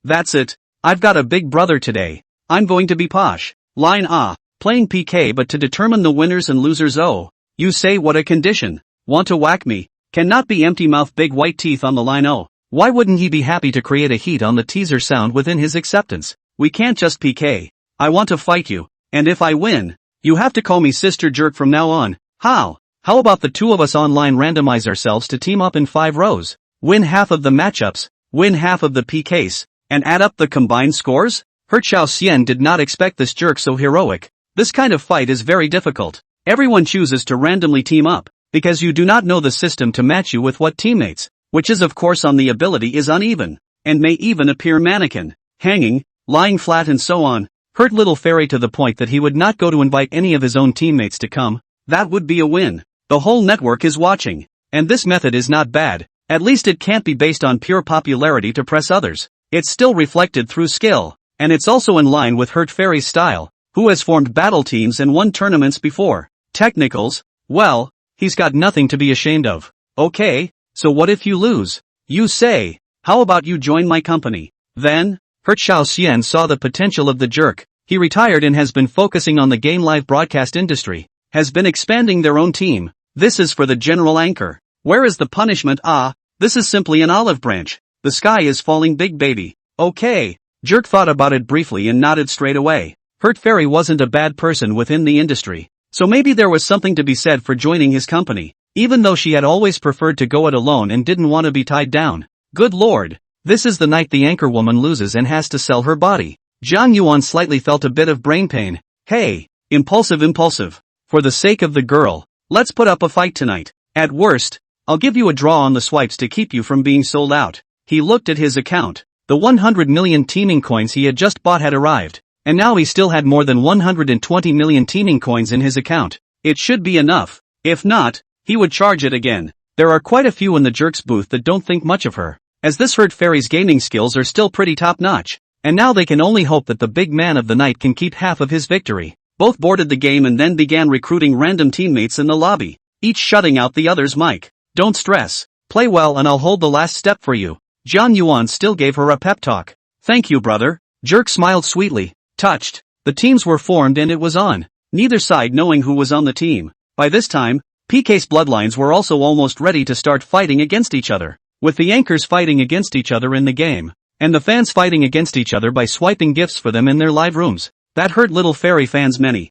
Speaker 1: that's it. I've got a Big Brother today. I'm going to be posh. Line A. Playing PK but to determine the winners and losers. Oh, you say what a condition. Want to whack me? Cannot be empty mouth big white teeth on the line. Oh, why wouldn't he be happy to create a heat on the teaser sound within his acceptance? We can't just PK. I want to fight you, and if I win, you have to call me Sister Jerk from now on. How about the two of us online randomize ourselves to team up in 5 rows, win half of the matchups, win half of the PKs, and add up the combined scores? Hurt Xiao Xian did not expect this jerk so heroic. This kind of fight is very difficult. Everyone chooses to randomly team up, because you do not know the system to match you with what teammates, which is of course on the ability is uneven, and may even appear mannequin, hanging, lying flat and so on. Hurt little fairy to the point that he would not go to invite any of his own teammates to come. That would be a win. The whole network is watching, and this method is not bad. At least it can't be based on pure popularity to press others. It's still reflected through skill, and it's also in line with Hurt Fairy's style, who has formed battle teams and won tournaments before. Technicals, well, he's got nothing to be ashamed of. Okay, so what if you lose? You say, how about you join my company? Then, Hurt Xiao Xian saw the potential of the jerk. He retired and has been focusing on the game live broadcast industry, has been expanding their own team. This is for the general anchor. Where is the punishment? This is simply an olive branch. The sky is falling big baby. Okay. Jerk thought about it briefly and nodded straight away. Hurt Fairy wasn't a bad person within the industry, so maybe there was something to be said for joining his company, even though she had always preferred to go it alone and didn't want to be tied down. Good lord. This is the night the anchorwoman loses and has to sell her body. Jiang Yuan slightly felt a bit of brain pain. Hey, impulsive. For the sake of the girl, let's put up a fight tonight. At worst, I'll give you a draw on the swipes to keep you from being sold out. He looked at his account. The 100 million teaming coins he had just bought had arrived, and now he still had more than 120 million teaming coins in his account. It should be enough. If not, he would charge it again. There are quite a few in the jerk's booth that don't think much of her, as this Hurt Fairy's gaming skills are still pretty top-notch, and now they can only hope that the big man of the night can keep half of his victory. Both boarded the game and then began recruiting random teammates in the lobby, each shutting out the other's mic. Don't stress. Play well and I'll hold the last step for you. Jian Yuan still gave her a pep talk. Thank you, brother. Jerk smiled sweetly, touched. The teams were formed and it was on, neither side knowing who was on the team. By this time, PK's bloodlines were also almost ready to start fighting against each other, with the anchors fighting against each other in the game, and the fans fighting against each other by swiping gifts for them in their live rooms. That hurt little fairy fans many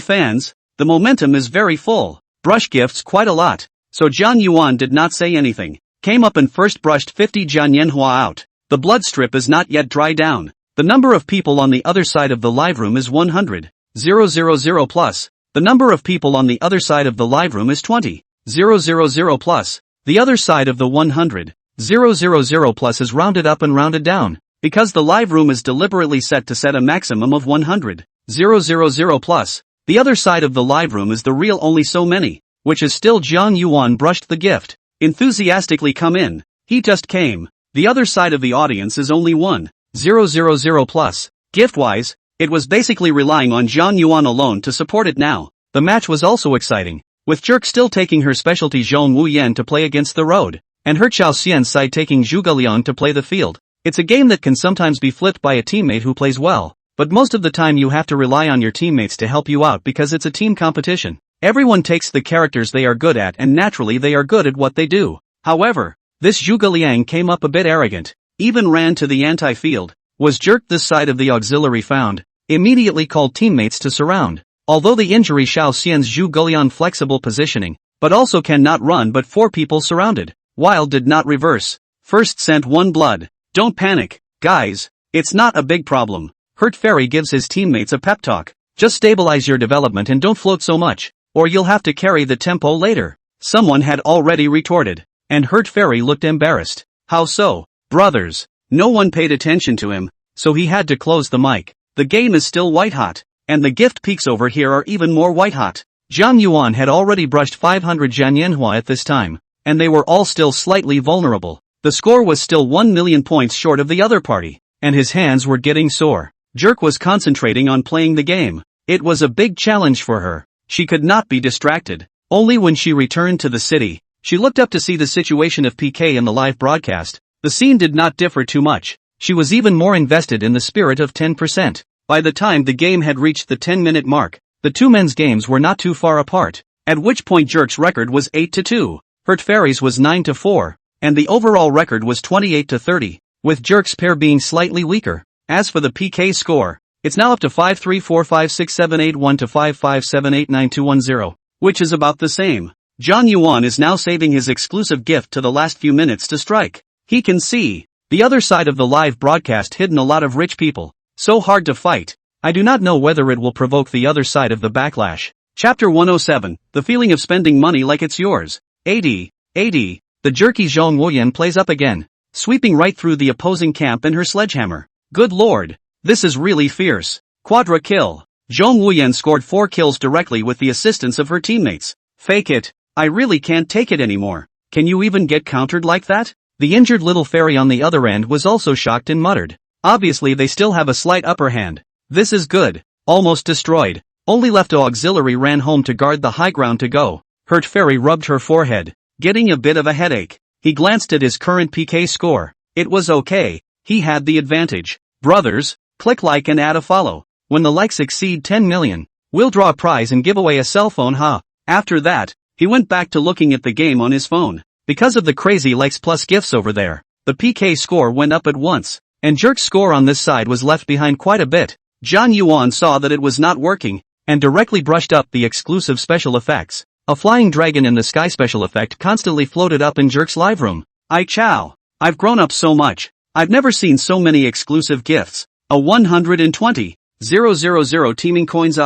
Speaker 1: fans. The momentum is very full. Brush gifts quite a lot. So Jian Yuan did not say anything. Came up and first brushed 50 Jian Yanhua out. The blood strip is not yet dry down. The number of people on the other side of the live room is 100,000 plus. The number of people on the other side of the live room is 20,000 plus. The other side of the 100,000 plus is rounded up and rounded down, because the live room is deliberately set to set a maximum of 100,000 plus. The other side of the live room is the real only so many, which is still Jian Yuan brushed the gift. Enthusiastically come in. He just came. The other side of the audience is only 1,000 plus. Gift-wise, it was basically relying on Jian Yuan alone to support it now. The match was also exciting, with Jerk still taking her specialty Zhong Wu Yan to play against the road, and her Chao Xian's side taking Zhuge Liang to play the field. It's a game that can sometimes be flipped by a teammate who plays well, but most of the time you have to rely on your teammates to help you out because it's a team competition. Everyone takes the characters they are good at and naturally they are good at what they do. However, this Zhuge Liang came up a bit arrogant, even ran to the anti-field, was jerked this side of the auxiliary found, immediately called teammates to surround. Although the injury Xiao Xian's Zhuge Liang flexible positioning, but also cannot run but 4 people surrounded. Wild did not reverse. First sent 1 blood. Don't panic, guys, it's not a big problem. Hurt Fairy gives his teammates a pep talk. Just stabilize your development and don't float so much, or you'll have to carry the tempo later. Someone had already retorted, and Hurt Fairy looked embarrassed. How so, brothers? No one paid attention to him, so he had to close the mic. The game is still white hot, and the gift peaks over here are even more white hot. Jian Yuan had already brushed 500 Jian Yanhua at this time, and they were all still slightly vulnerable. The score was still 1 million points short of the other party, and his hands were getting sore. Jerk was concentrating on playing the game. It was a big challenge for her. She could not be distracted. Only when she returned to the city, she looked up to see the situation of PK in the live broadcast. The scene did not differ too much. She was even more invested in the spirit of 10%. By the time the game had reached the 10-minute mark, the two men's games were not too far apart, at which point Jerk's record was 8-2, Hurt Fairy's was 9-4, and the overall record was 28-30, with Jerk's pair being slightly weaker. As for the PK score, it's now up to 5-3-4-5-6-7-8-1 to 5-5-7-8-9-2-1-0, which is about the same. Jian Yuan is now saving his exclusive gift to the last few minutes to strike. He can see the other side of the live broadcast hidden a lot of rich people. So hard to fight. I do not know whether it will provoke the other side of the backlash. Chapter 107, the feeling of spending money like it's yours. 80. The jerky Zhong Wuyan plays up again, sweeping right through the opposing camp in her sledgehammer. Good lord, this is really fierce. Quadra kill. Zhong Wuyan scored 4 kills directly with the assistance of her teammates. Fake it, I really can't take it anymore. Can you even get countered like that? The injured little fairy on the other end was also shocked and muttered. Obviously they still have a slight upper hand. This is good. Almost destroyed. Only left auxiliary ran home to guard the high ground to go. Hurt Fairy rubbed her forehead, getting a bit of a headache. He glanced at his current PK score. It was okay. He had the advantage. Brothers, click like and add a follow. When the likes exceed 10 million, we'll draw a prize and give away a cell phone, huh? After that, he went back to looking at the game on his phone. Because of the crazy likes plus gifts over there, the PK score went up at once, and Jerk's score on this side was left behind quite a bit. Jian Yuan saw that it was not working, and directly brushed up the exclusive special effects. A flying dragon in the sky special effect constantly floated up in Jerk's live room. Chow. I've grown up so much. I've never seen so many exclusive gifts. A 120,000 teaming coins.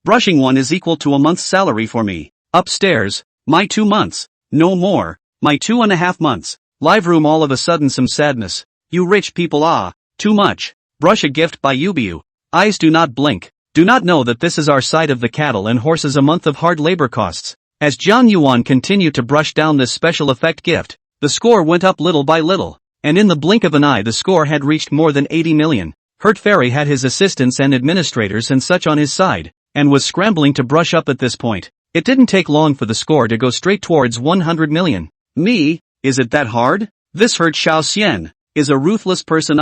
Speaker 1: Brushing one is equal to a month's salary for me. Upstairs, my 2 months. No more, my 2.5 months. Live room all of a sudden some sadness. You rich people too much. Brush a gift by Yubiu. Eyes do not blink. Do not know that this is our side of the cattle and horses a month of hard labor costs. As Jian Yuan continued to brush down this special effect gift, the score went up little by little, and in the blink of an eye the score had reached more than 80 million. Hurt Fairy had his assistants and administrators and such on his side, and was scrambling to brush up at this point. It didn't take long for the score to go straight towards 100 million. Me? Is it that hard? This hurt. Xiao Xian is a ruthless person.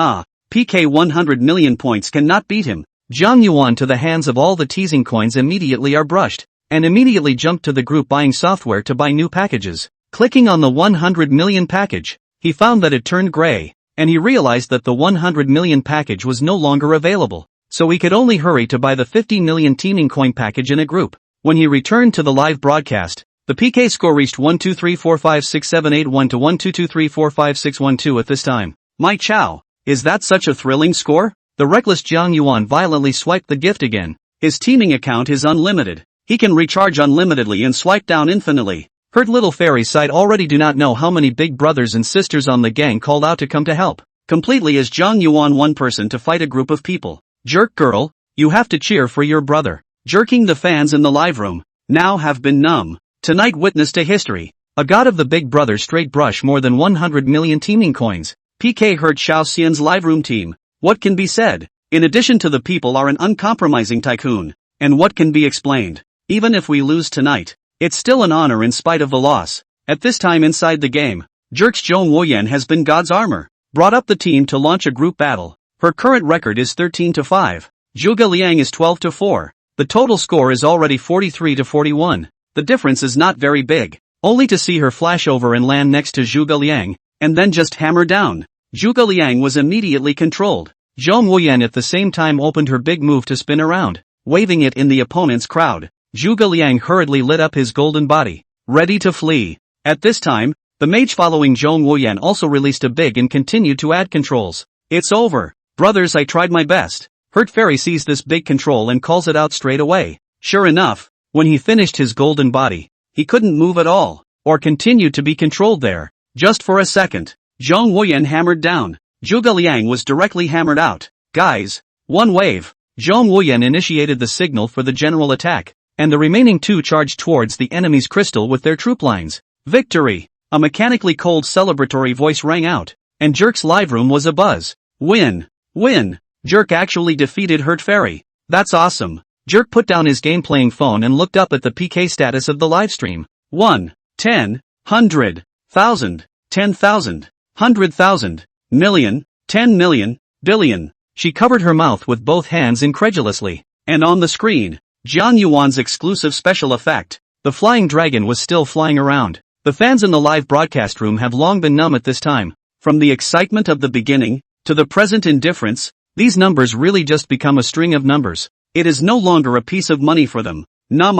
Speaker 1: PK 100 million points cannot beat him. Zhang Yuan to the hands of all the teasing coins immediately are brushed, and immediately jumped to the group buying software to buy new packages. Clicking on the 100 million package, he found that it turned gray, and he realized that the 100 million package was no longer available, so he could only hurry to buy the 50 million teaming coin package in a group. When he returned to the live broadcast, the PK score reached 123456781 to 122345612 at this time. My chow, is that such a thrilling score? The reckless Zhang Yuan violently swiped the gift again. His teaming account is unlimited. He can recharge unlimitedly and swipe down infinitely. Hurt little fairy side already do not know how many big brothers and sisters on the gang called out to come to help. Completely as Zhang Yuan one person to fight a group of people. Jerk girl, you have to cheer for your brother. Jerking the fans in the live room now have been numb. Tonight witnessed a history. A god of the big brother straight brush more than 100 million teaming coins. PK hurt Xiao Xian's live room team. What can be said? In addition to the people are an uncompromising tycoon. And what can be explained? Even if we lose tonight, it's still an honor in spite of the loss. At this time inside the game, Jerk's Zhong Woyan has been God's armor. Brought up the team to launch a group battle. Her current record is 13-5. Zhuge Liang is 12-4. The total score is already 43-41. The difference is not very big. Only to see her flash over and land next to Zhuge Liang, and then just hammer down. Zhuge Liang was immediately controlled. Zhong Woyan at the same time opened her big move to spin around, waving it in the opponent's crowd. Zhuge Liang hurriedly lit up his golden body, ready to flee. At this time, the mage following Zhong Woyan also released a big and continued to add controls. It's over. Brothers, I tried my best. Hurt Fairy sees this big control and calls it out straight away. Sure enough, when he finished his golden body, he couldn't move at all, or continued to be controlled there. Just for a second, Zhong Woyan hammered down. Zhuge Liang was directly hammered out. Guys, one wave. Zhong Woyan initiated the signal for the general attack, and the remaining two charged towards the enemy's crystal with their troop lines. Victory! A mechanically cold celebratory voice rang out, and Jerk's live room was abuzz. Win! Win! Jerk actually defeated Hurt Fairy. That's awesome. Jerk put down his game-playing phone and looked up at the PK status of the livestream. 1, 10, 100, 1000, 10,000, 100,000, million, 10 million, billion. She covered her mouth with both hands incredulously. And on the screen, Zhang Yuan's exclusive special effect. The flying dragon was still flying around. The fans in the live broadcast room have long been numb at this time. From the excitement of the beginning, to the present indifference, these numbers really just become a string of numbers. It is no longer a piece of money for them. Numb.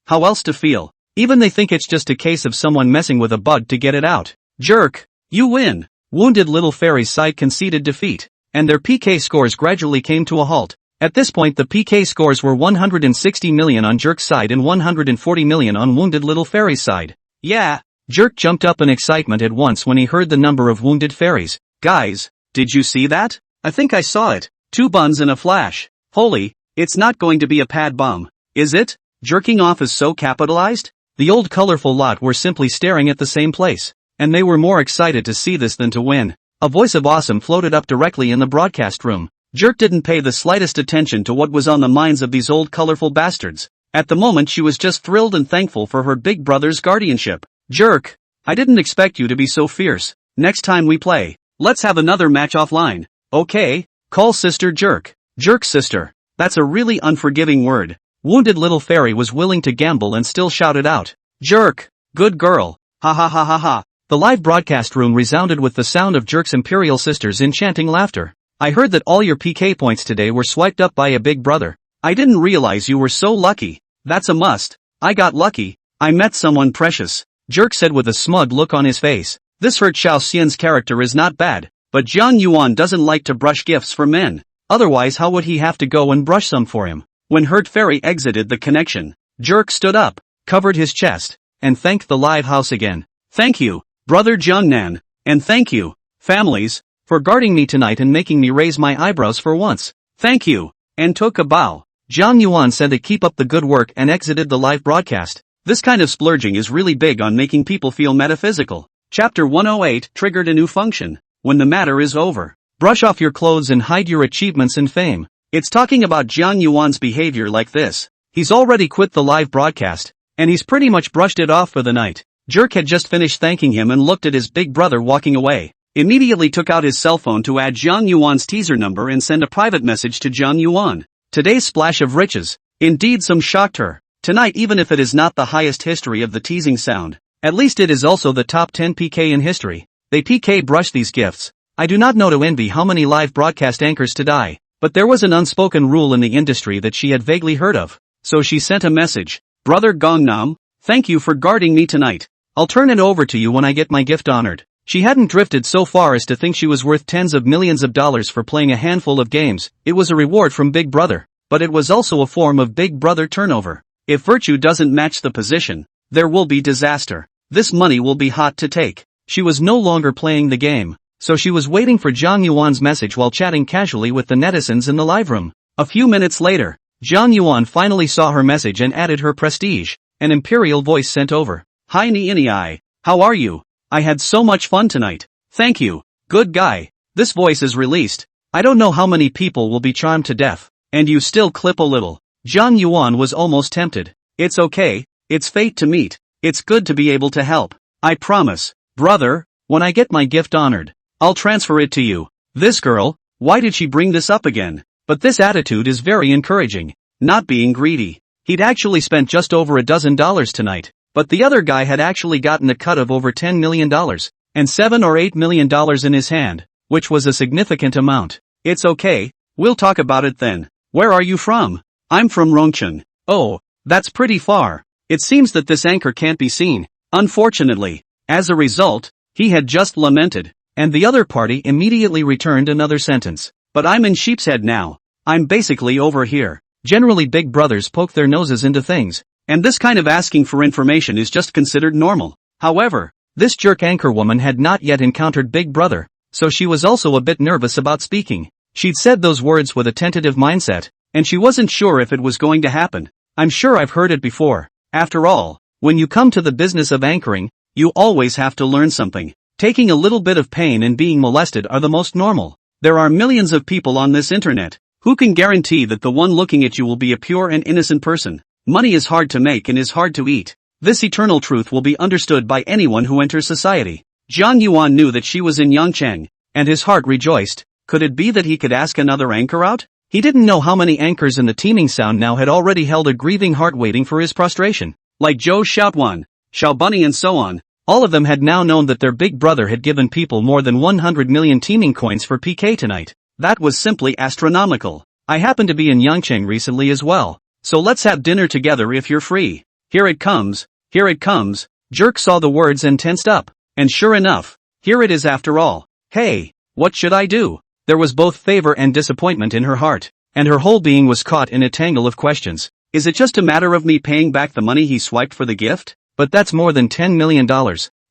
Speaker 1: How else to feel? Even they think it's just a case of someone messing with a bug to get it out. Jerk, you win. Wounded little fairy's side conceded defeat, and their PK scores gradually came to a halt. At this point the PK scores were 160 million on Jerk's side and 140 million on Wounded Little Fairy's side. Yeah! Jerk jumped up in excitement at once when he heard the number of wounded fairies. Guys, did you see that? I think I saw it. 2 buns in a flash. Holy, it's not going to be a pad bum, is it? Jerking off is so capitalized? The old colorful lot were simply staring at the same place, and they were more excited to see this than to win. A voice of awesome floated up directly in the broadcast room. Jerk didn't pay the slightest attention to what was on the minds of these old colorful bastards. At the moment she was just thrilled and thankful for her big brother's guardianship. Jerk, I didn't expect you to be so fierce. Next time we play, let's have another match offline. Okay, call sister Jerk. Jerk sister. That's a really unforgiving word. Wounded Little Fairy was willing to gamble and still shouted out. Jerk, good girl. Ha ha ha ha ha. The live broadcast room resounded with the sound of Jerk's imperial sister's enchanting laughter. I heard that all your PK points today were swiped up by a big brother. I didn't realize you were so lucky. That's a must. I got lucky. I met someone precious. Jerk said with a smug look on his face. This hurt Xiao Xian's character is not bad, but Zhang Yuan doesn't like to brush gifts for men. Otherwise how would he have to go and brush some for him? When Hurt Fairy exited the connection, Jerk stood up, covered his chest, and thanked the live house again. Thank you, brother Jiangnan, and thank you, families, for guarding me tonight and making me raise my eyebrows for once. Thank you, and took a bow. Zhang Yuan said they keep up the good work and exited the live broadcast. This kind of splurging is really big on making people feel metaphysical. Chapter 108 triggered a new function. When the matter is over, brush off your clothes and hide your achievements and fame. It's talking about Zhang Yuan's behavior like this. He's already quit the live broadcast, and he's pretty much brushed it off for the night. Jerk had just finished thanking him and looked at his big brother walking away. Immediately took out his cell phone to add Jiang Yuan's teaser number and send a private message to Jiang Yuan. Today's splash of riches. Indeed, some shocked her. Tonight, even if it is not the highest history of the teasing sound, at least it is also the top 10 PK in history. They PK brush these gifts. I do not know to envy how many live broadcast anchors to die, but there was an unspoken rule in the industry that she had vaguely heard of. So she sent a message. Brother Gangnam, thank you for guarding me tonight. I'll turn it over to you when I get my gift honored. She hadn't drifted so far as to think she was worth tens of millions of dollars for playing a handful of games. It was a reward from Big Brother, but it was also a form of Big Brother turnover. If virtue doesn't match the position, there will be disaster. This money will be hot to take. She was no longer playing the game, so she was waiting for Jiang Yuan's message while chatting casually with the netizens in the live room. A few minutes later, Jiang Yuan finally saw her message and added her prestige. An imperial voice sent over. Hi Ni, how are you? I had so much fun tonight. Thank you. Good guy. This voice is released. I don't know how many people will be charmed to death. And you still clip a little. Jiang Yuan was almost tempted. It's okay. It's fate to meet. It's good to be able to help. I promise. Brother, when I get my gift honored, I'll transfer it to you. This girl, why did she bring this up again? But this attitude is very encouraging. Not being greedy. He'd actually spent just over $12 tonight. But the other guy had actually gotten a cut of over $10 million, and $7 or $8 million in his hand, which was a significant amount. It's okay, we'll talk about it then. Where are you from? I'm from Rongcheng. Oh, that's pretty far. It seems that this anchor can't be seen. Unfortunately. As a result, he had just lamented, and the other party immediately returned another sentence. But I'm in Sheepshead now. I'm basically over here. Generally big brothers poke their noses into things. And this kind of asking for information is just considered normal. However, this jerk anchor woman had not yet encountered Big Brother, so she was also a bit nervous about speaking. She'd said those words with a tentative mindset, and she wasn't sure if it was going to happen. I'm sure I've heard it before. After all, when you come to the business of anchoring, you always have to learn something. Taking a little bit of pain and being molested are the most normal. There are millions of people on this internet. Who can guarantee that the one looking at you will be a pure and innocent person? Money is hard to make and is hard to eat. This eternal truth will be understood by anyone who enters society. Jiang Yuan knew that she was in Yangcheng, and his heart rejoiced. Could it be that he could ask another anchor out? He didn't know how many anchors in the teaming sound now had already held a grieving heart waiting for his prostration. Like Zhou Xiaotuan, Xiao Bunny and so on. All of them had now known that their big brother had given people more than 100 million teaming coins for PK tonight. That was simply astronomical. I happened to be in Yangcheng recently as well. So let's have dinner together if you're free. Here it comes. Here it comes. Jerk saw the words and tensed up. And sure enough, here it is after all. Hey, what should I do? There was both favor and disappointment in her heart, and her whole being was caught in a tangle of questions. Is it just a matter of me paying back the money he swiped for the gift? But that's more than $10 million,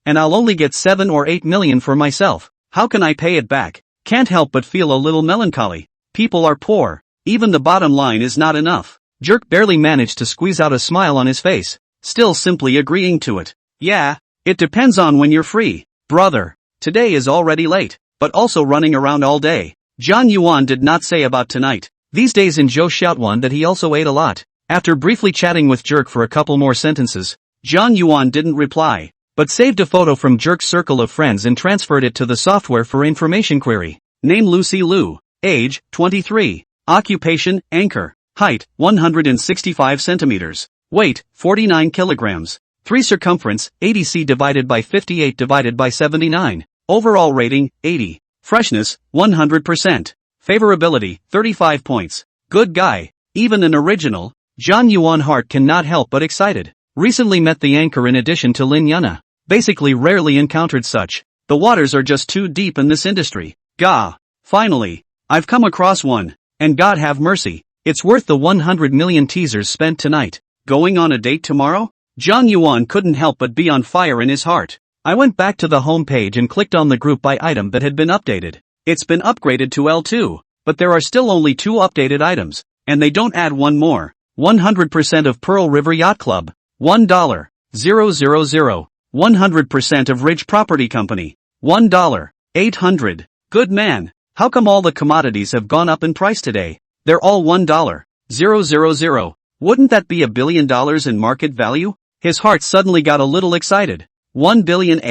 Speaker 1: and I'll only get 7 or 8 million for myself. How can I pay it back? Can't help but feel a little melancholy. People are poor. Even the bottom line is not enough. Jerk barely managed to squeeze out a smile on his face, still simply agreeing to it. Yeah, it depends on when you're free, brother. Today is already late, but also running around all day. Jiang Yuan did not say about tonight. These days in Zhou Xiaotuan that he also ate a lot. After briefly chatting with Jerk for a couple more sentences, Jiang Yuan didn't reply, but saved a photo from Jerk's circle of friends and transferred it to the software for information query. Name Lucy Liu. Age, 23. Occupation, anchor. Height, 165 centimeters. Weight, 49 kilograms. 3 circumference, 80 divided by 58 divided by 79. Overall rating, 80. Freshness, 100%. Favorability, 35 points. Good guy. Even an original. Jiang Yuan heart cannot help but excited. Recently met the anchor in addition to Lin Yuna. Basically rarely encountered such. The waters are just too deep in this industry. Gah. Finally. I've come across one. And God have mercy. It's worth the 100 million teasers spent tonight. Going on a date tomorrow? Jiang Yuan couldn't help but be on fire in his heart. I went back to the home page and clicked on the group by item that had been updated. It's been upgraded to L2, but there are still only 2 updated items, and they don't add one more. 100% of Pearl River Yacht Club. $1. 000. 100% of Ridge Property Company. $1. 800. Good man. How come all the commodities have gone up in price today? They're all $1. 000. Wouldn't that be $1 billion in market value? His heart suddenly got a little excited. 1 billion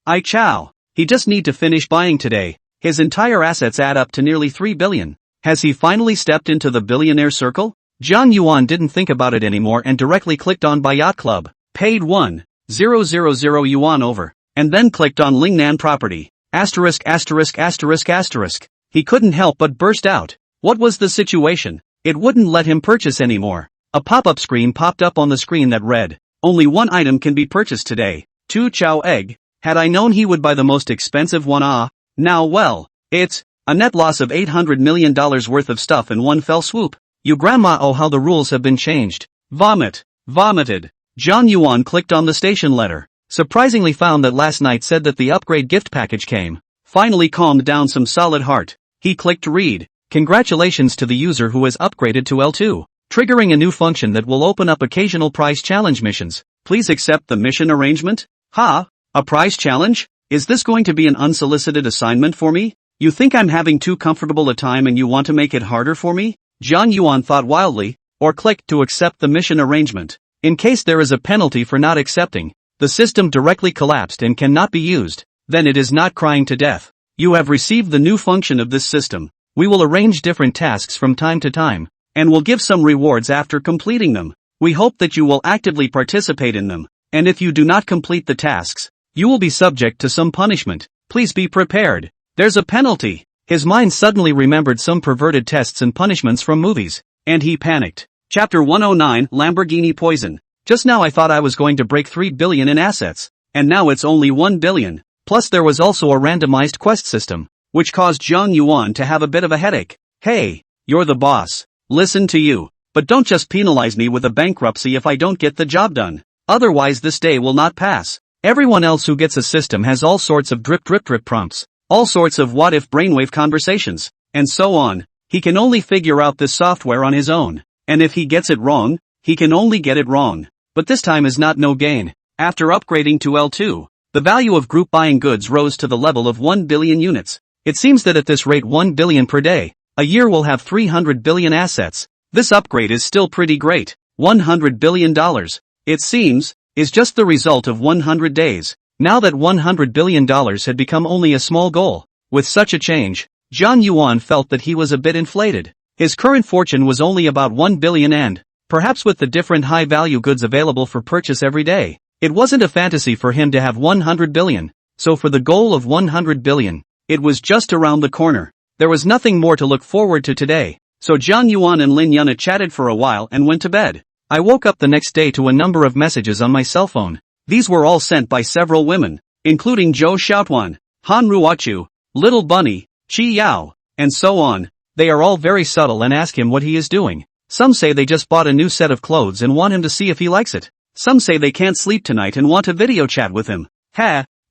Speaker 1: I chow. He just need to finish buying today. His entire assets add up to nearly 3 billion. Has he finally stepped into the billionaire circle? John Yuan didn't think about it anymore and directly clicked on Buy Yacht Club, paid 1,000 yuan over, and then clicked on Lingnan property. *******. He couldn't help but burst out. What was the situation? It wouldn't let him purchase anymore. A pop-up screen popped up on the screen that read, "Only one item can be purchased today. 2 chow egg." Had I known he would buy the most expensive one, now well, it's a net loss of $800 million worth of stuff in one fell swoop. You grandma, oh how the rules have been changed. Vomited. John Yuan clicked on the station letter. Surprisingly found that last night said that the upgrade gift package came. Finally calmed down some solid heart. He clicked read. Congratulations to the user who has upgraded to L2. Triggering a new function that will open up occasional prize challenge missions. Please accept the mission arrangement? A prize challenge? Is this going to be an unsolicited assignment for me? You think I'm having too comfortable a time and you want to make it harder for me? John Yuan thought wildly, or clicked to accept the mission arrangement. In case there is a penalty for not accepting, the system directly collapsed and cannot be used, then it is not crying to death. You have received the new function of this system. We will arrange different tasks from time to time, and will give some rewards after completing them. We hope that you will actively participate in them, and if you do not complete the tasks, you will be subject to some punishment. Please be prepared. There's a penalty. His mind suddenly remembered some perverted tests and punishments from movies, and he panicked. Chapter 109, Lamborghini Poison. Just now I thought I was going to break 3 billion in assets, and now it's only 1 billion. Plus there was also a randomized quest system, which caused John Yuan to have a bit of a headache. Hey, you're the boss. Listen to you, but don't just penalize me with a bankruptcy if I don't get the job done. Otherwise this day will not pass. Everyone else who gets a system has all sorts of drip prompts, all sorts of what-if brainwave conversations, and so on. He can only figure out this software on his own, and if he gets it wrong, he can only get it wrong. But this time is not no gain. After upgrading to L2, the value of group buying goods rose to the level of 1 billion units. It seems that at this rate 1 billion per day, a year will have 300 billion assets. This upgrade is still pretty great. $100 billion, it seems, is just the result of 100 days. Now that $100 billion had become only a small goal. With such a change, John Yuan felt that he was a bit inflated. His current fortune was only about 1 billion and, perhaps with the different high-value goods available for purchase every day, it wasn't a fantasy for him to have 100 billion. So for the goal of 100 billion, it was just around the corner. There was nothing more to look forward to today. So John Yuan and Lin Yuna chatted for a while and went to bed. I woke up the next day to a number of messages on my cell phone. These were all sent by several women, including Zhou Xiaotuan, Han Ruochu, Little Bunny, Chi Yao, and so on. They are all very subtle and ask him what he is doing. Some say they just bought a new set of clothes and want him to see if he likes it. Some say they can't sleep tonight and want a video chat with him.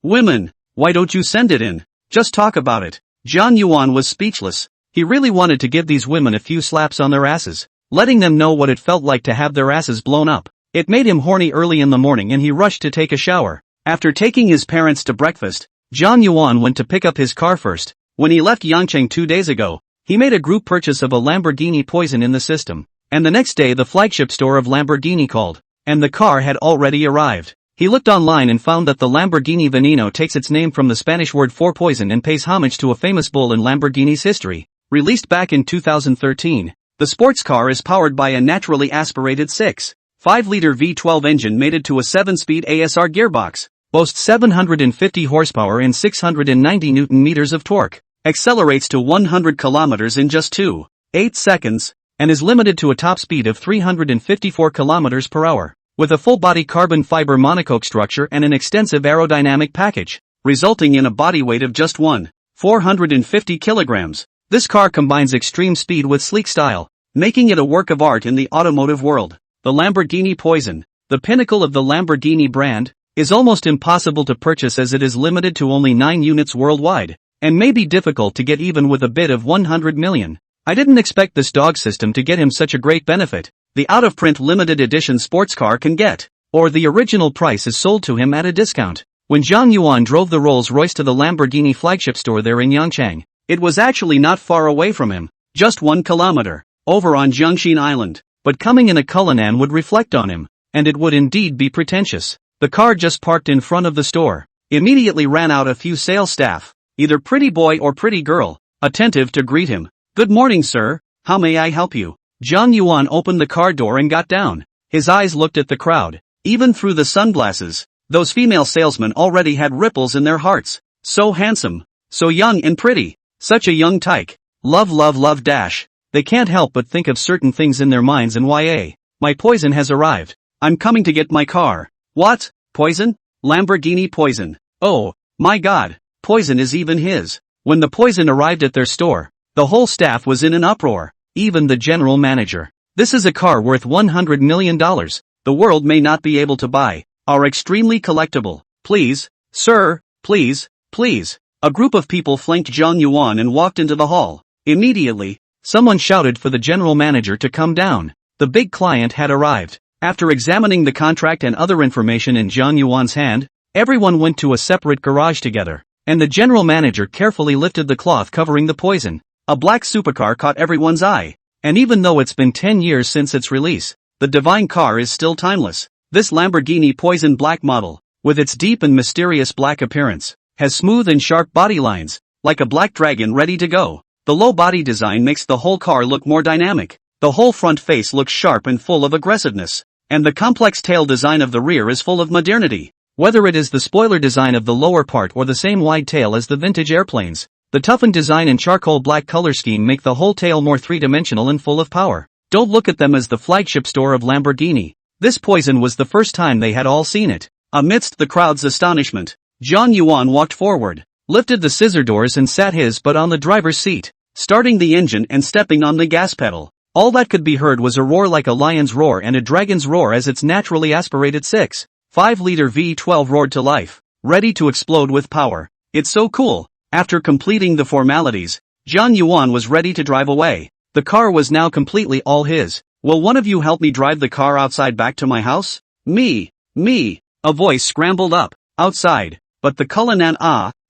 Speaker 1: Women, why don't you send it in? Just talk about it. John Yuan was speechless. He really wanted to give these women a few slaps on their asses, letting them know what it felt like to have their asses blown up. It made him horny early in the morning and he rushed to take a shower. After taking his parents to breakfast, John Yuan went to pick up his car first. When he left Yangcheng 2 days ago, he made a group purchase of a Lamborghini Poison in the system, and the next day the flagship store of Lamborghini called, and the car had already arrived. He looked online and found that the Lamborghini Veneno takes its name from the Spanish word for poison and pays homage to a famous bull in Lamborghini's history. Released back in 2013, the sports car is powered by a naturally aspirated 6.5-liter V12 engine mated to a 7-speed ASR gearbox, boasts 750 horsepower and 690 Newton-meters of torque, accelerates to 100 kilometers in just 2.8 seconds, and is limited to a top speed of 354 kilometers per hour, with a full-body carbon fiber monocoque structure and an extensive aerodynamic package, resulting in a body weight of just 450 kilograms. This car combines extreme speed with sleek style, making it a work of art in the automotive world. The Lamborghini Poison, the pinnacle of the Lamborghini brand, is almost impossible to purchase as it is limited to only 9 units worldwide, and may be difficult to get even with a bid of 100 million. I didn't expect this dog system to get him such a great benefit. The out-of-print limited edition sports car can get, or the original price is sold to him at a discount. When John Yuan drove the Rolls-Royce to the Lamborghini flagship store there in Yangcheng, it was actually not far away from him, just 1 kilometer, over on Jiangxin Island. But coming in a Cullinan would reflect on him, and it would indeed be pretentious. The car just parked in front of the store. Immediately ran out a few sales staff, either pretty boy or pretty girl, attentive to greet him. "Good morning, sir. How may I help you?" Jiang Yuan opened the car door and got down. His eyes looked at the crowd. Even through the sunglasses, those female salesmen already had ripples in their hearts. So handsome, so young and pretty, such a young tyke. Love love love dash. They can't help but think of certain things in their minds and my poison has arrived. I'm coming to get my car. What? Poison? Lamborghini poison. Oh, my god, poison is even his. When the poison arrived at their store, the whole staff was in an uproar, even the general manager. This is a car worth $100 million. The world may not be able to buy. Are extremely collectible. Please, sir, please, please. A group of people flanked Jiang Yuan and walked into the hall. Immediately, someone shouted for the general manager to come down. The big client had arrived. After examining the contract and other information in Jiang Yuan's hand, everyone went to a separate garage together, and the general manager carefully lifted the cloth covering the poison. A black supercar caught everyone's eye, and even though it's been 10 years since its release, the divine car is still timeless. This Lamborghini Poison Black model, with its deep and mysterious black appearance, has smooth and sharp body lines, like a black dragon ready to go. The low body design makes the whole car look more dynamic. The whole front face looks sharp and full of aggressiveness, and the complex tail design of the rear is full of modernity. Whether it is the spoiler design of the lower part or the same wide tail as the vintage airplanes, the toughened design and charcoal black color scheme make the whole tail more three-dimensional and full of power. Don't look at them as the flagship store of Lamborghini. This poison was the first time they had all seen it. Amidst the crowd's astonishment, Jiang Yuan walked forward, lifted the scissor doors and sat his butt on the driver's seat, starting the engine and stepping on the gas pedal. All that could be heard was a roar like a lion's roar and a dragon's roar as its naturally aspirated 6.5-liter V12 roared to life, ready to explode with power. It's so cool. After completing the formalities, Jiang Yuan was ready to drive away. The car was now completely all his. Will one of you help me drive the car outside back to my house? Me. A voice scrambled up, outside, but the Cullinan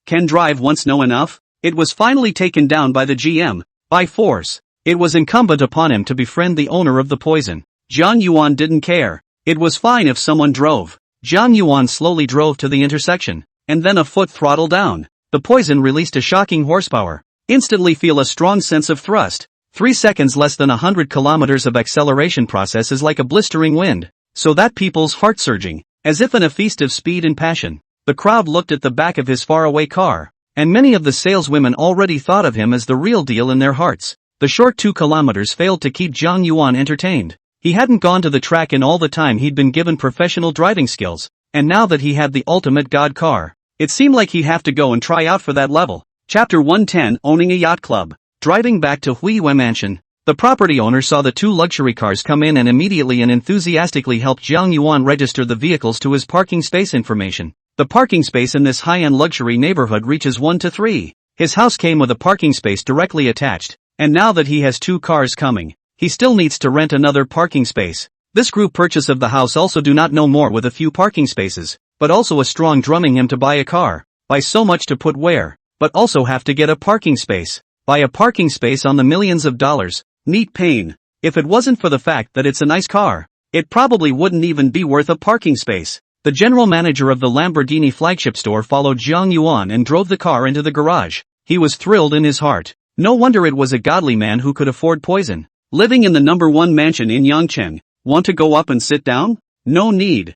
Speaker 1: can drive once know enough? It was finally taken down by the GM, by force. It was incumbent upon him to befriend the owner of the poison. Jiang Yuan didn't care. It was fine if someone drove. Jiang Yuan slowly drove to the intersection, and then a foot throttle down. The poison released a shocking horsepower. Instantly feel a strong sense of thrust. 3 seconds less than 100 kilometers of acceleration process is like a blistering wind, so that people's heart surging, as if in a feast of speed and passion. The crowd looked at the back of his faraway car, and many of the saleswomen already thought of him as the real deal in their hearts. The short 2 kilometers failed to keep Jiang Yuan entertained. He hadn't gone to the track in all the time he'd been given professional driving skills, and now that he had the ultimate god car, it seemed like he'd have to go and try out for that level. Chapter 110 Owning a Yacht Club. Driving back to Huiyue Mansion, the property owner saw the 2 luxury cars come in and immediately and enthusiastically helped Jiang Yuan register the vehicles to his parking space information. The parking space in this high-end luxury neighborhood reaches 1 to 3. His house came with a parking space directly attached, and now that he has 2 cars coming, he still needs to rent another parking space. This group purchase of the house also do not know more with a few parking spaces, but also a strong drumming him to buy a car, buy so much to put where, but also have to get a parking space. Buy a parking space on the millions of dollars. Neat pain. If it wasn't for the fact that it's a nice car, it probably wouldn't even be worth a parking space. The general manager of the Lamborghini flagship store followed Jiang Yuan and drove the car into the garage. He was thrilled in his heart. No wonder it was a godly man who could afford poison. Living in the number 1 mansion in Yangcheng. Want to go up and sit down? No need.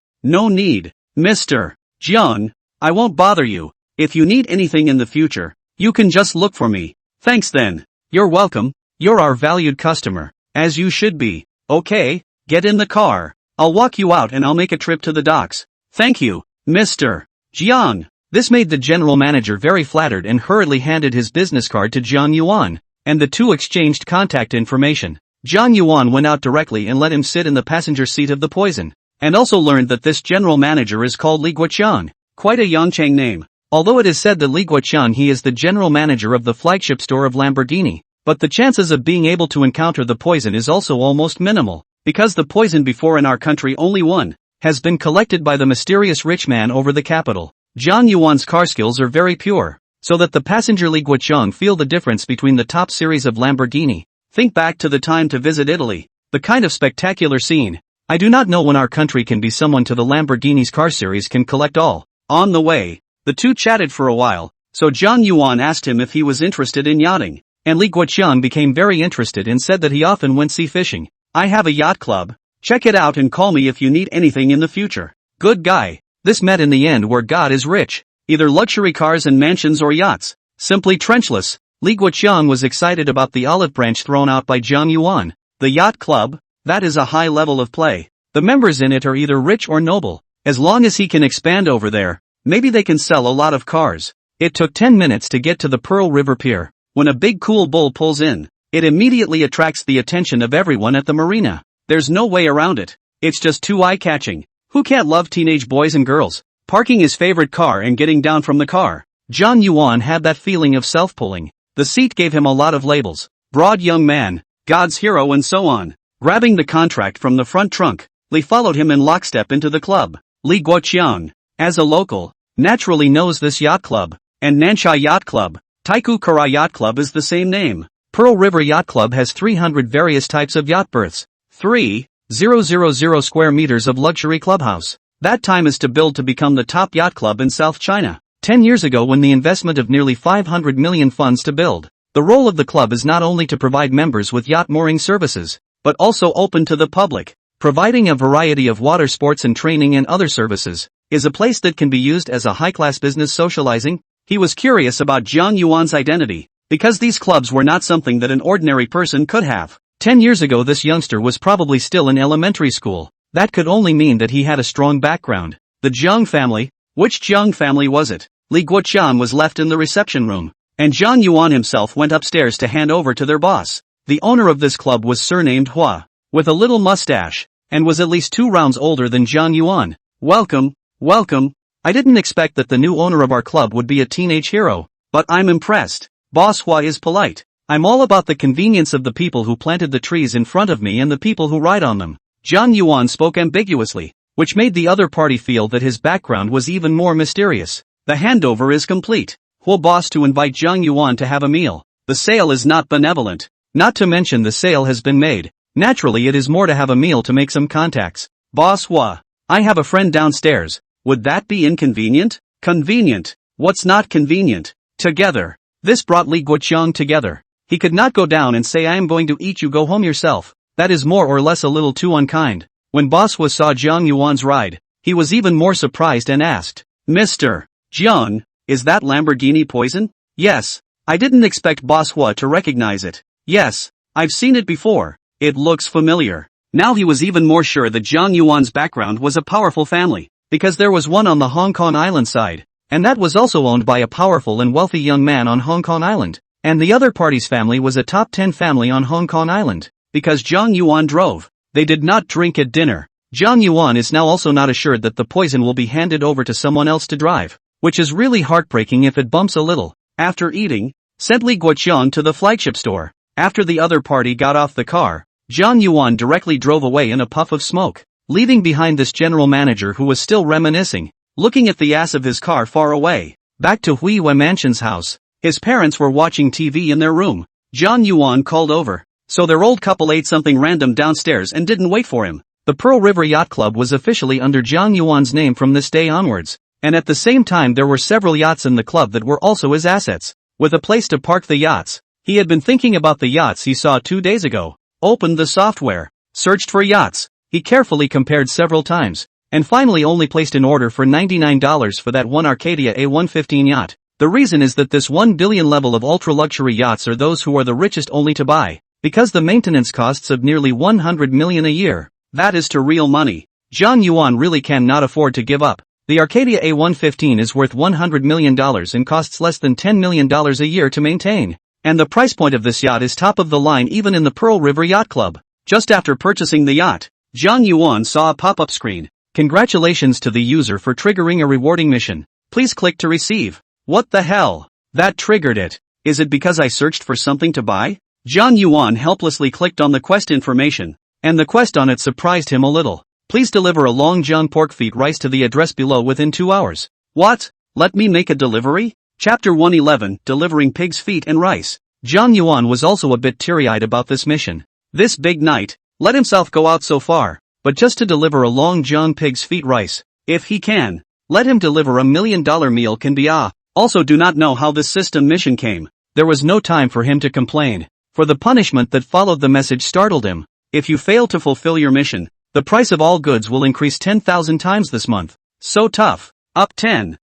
Speaker 1: Mr. Jiang, I won't bother you. If you need anything in the future, you can just look for me. Thanks then. You're welcome. You're our valued customer. As you should be. Okay, get in the car. I'll walk you out and I'll make a trip to the docks. Thank you, Mr. Jiang. This made the general manager very flattered and hurriedly handed his business card to Jiang Yuan, and the 2 exchanged contact information. Jiang Yuan went out directly and let him sit in the passenger seat of the poison, and also learned that this general manager is called Li Guoqiang. Quite a Yangcheng name. Although it is said that Li Guoqiang he is the general manager of the flagship store of Lamborghini, but the chances of being able to encounter the poison is also almost minimal, because the poison before in our country only one has been collected by the mysterious rich man over the capital. Jiang Yuan's car skills are very pure, so that the passenger Li Guoqiang feel the difference between the top series of Lamborghini. Think back to the time to visit Italy, the kind of spectacular scene, I do not know when our country can be someone to the Lamborghini's car series can collect all. On the way, the two chatted for a while, so Zhang Yuan asked him if he was interested in yachting, and Li Guoqiang became very interested and said that he often went sea fishing. I have a yacht club. Check it out and call me if you need anything in the future. Good guy. This met in the end where God is rich. Either luxury cars and mansions or yachts. Simply trenchless. Li Guoqiang was excited about the olive branch thrown out by Zhang Yuan. The yacht club? That is a high level of play. The members in it are either rich or noble. As long as he can expand over there, maybe they can sell a lot of cars. It took 10 minutes to get to the Pearl River Pier. When a big cool bull pulls in, it immediately attracts the attention of everyone at the marina. There's no way around it. It's just too eye-catching. Who can't love teenage boys and girls? Parking his favorite car and getting down from the car. Zhang Yuan had that feeling of self-pulling. The seat gave him a lot of labels. Broad young man, God's hero and so on. Grabbing the contract from the front trunk, Li followed him in lockstep into the club. Li Guoqiang, as a local, naturally knows this yacht club, and Nansha Yacht Club. Taiku Kara Yacht Club is the same name. Pearl River Yacht Club has 300 various types of yacht berths. 3,000 square meters of luxury clubhouse. That time is to build to become the top yacht club in South China. 10 years ago when the investment of nearly 500 million funds to build. The role of the club is not only to provide members with yacht mooring services, but also open to the public. Providing a variety of water sports and training and other services, is a place that can be used as a high-class business socializing. He was curious about Zhang Yuan's identity, because these clubs were not something that an ordinary person could have. 10 years ago this youngster was probably still in elementary school. That could only mean that he had a strong background. The Zhang family? Which Zhang family was it? Li Guoqiang was left in the reception room, and Zhang Yuan himself went upstairs to hand over to their boss. The owner of this club was surnamed Hua, with a little mustache, and was at least 2 rounds older than Zhang Yuan. Welcome, welcome. I didn't expect that the new owner of our club would be a teenage hero, but I'm impressed. Boss Hua is polite. I'm all about the convenience of the people who planted the trees in front of me and the people who ride on them. Zhang Yuan spoke ambiguously, which made the other party feel that his background was even more mysterious. The handover is complete. Hua boss to invite Zhang Yuan to have a meal. The sale is not benevolent. Not to mention the sale has been made. Naturally it is more to have a meal to make some contacts. Boss Hua, I have a friend downstairs. Would that be inconvenient? Convenient. What's not convenient? Together. This brought Li Guoqiang together. He could not go down and say I am going to eat you go home yourself. That is more or less a little too unkind. When Boss Hua saw Zhang Yuan's ride, he was even more surprised and asked, Mr. Zhang, is that Lamborghini poison? Yes. I didn't expect Boss Hua to recognize it. Yes, I've seen it before. It looks familiar. Now he was even more sure that Zhang Yuan's background was a powerful family, because there was one on the Hong Kong Island side, and that was also owned by a powerful and wealthy young man on Hong Kong Island, and the other party's family was a top 10 family on Hong Kong Island, because Zhang Yuan drove. They did not drink at dinner. Zhang Yuan is now also not assured that the poison will be handed over to someone else to drive, which is really heartbreaking if it bumps a little. After eating, sent Li Guoqiang to the flagship store. After the other party got off the car, Zhang Yuan directly drove away in a puff of smoke, leaving behind this general manager who was still reminiscing, looking at the ass of his car far away. Back to Hui Wei Mansion's house. His parents were watching TV in their room. Zhang Yuan called over. So their old couple ate something random downstairs and didn't wait for him. The Pearl River Yacht Club was officially under Zhang Yuan's name from this day onwards, and at the same time there were several yachts in the club that were also his assets. With a place to park the yachts, he had been thinking about the yachts he saw 2 days ago. Opened the software, searched for yachts. He carefully compared several times, and finally only placed an order for $99 for that one Arcadia A115 yacht. The reason is that this 1 billion level of ultra-luxury yachts are those who are the richest only to buy, because the maintenance costs of nearly 100 million a year. That is to real money. Zhang Yuan really cannot afford to give up. The Arcadia A115 is worth $100 million and costs less than $10 million a year to maintain. And the price point of this yacht is top of the line even in the Pearl River Yacht Club. Just after purchasing the yacht, Zhang Yuan saw a pop-up screen. Congratulations to the user for triggering a rewarding mission. Please click to receive. What the hell? That triggered it. Is it because I searched for something to buy? Zhang Yuan helplessly clicked on the quest information, and the quest on it surprised him a little. Please deliver a Long John pork feet rice to the address below within 2 hours. What? Let me make a delivery? Chapter 111, Delivering Pig's Feet and Rice. Zhang Yuan was also a bit teary-eyed about this mission. This big knight, let himself go out so far. but just to deliver a long John pig's feet rice. If he can, let him deliver $1 million meal can be Also do not know how this system mission came. There was no time for him to complain, for the punishment that followed the message startled him. If you fail to fulfill your mission, the price of all goods will increase 10,000 times this month. So tough. Up 10,000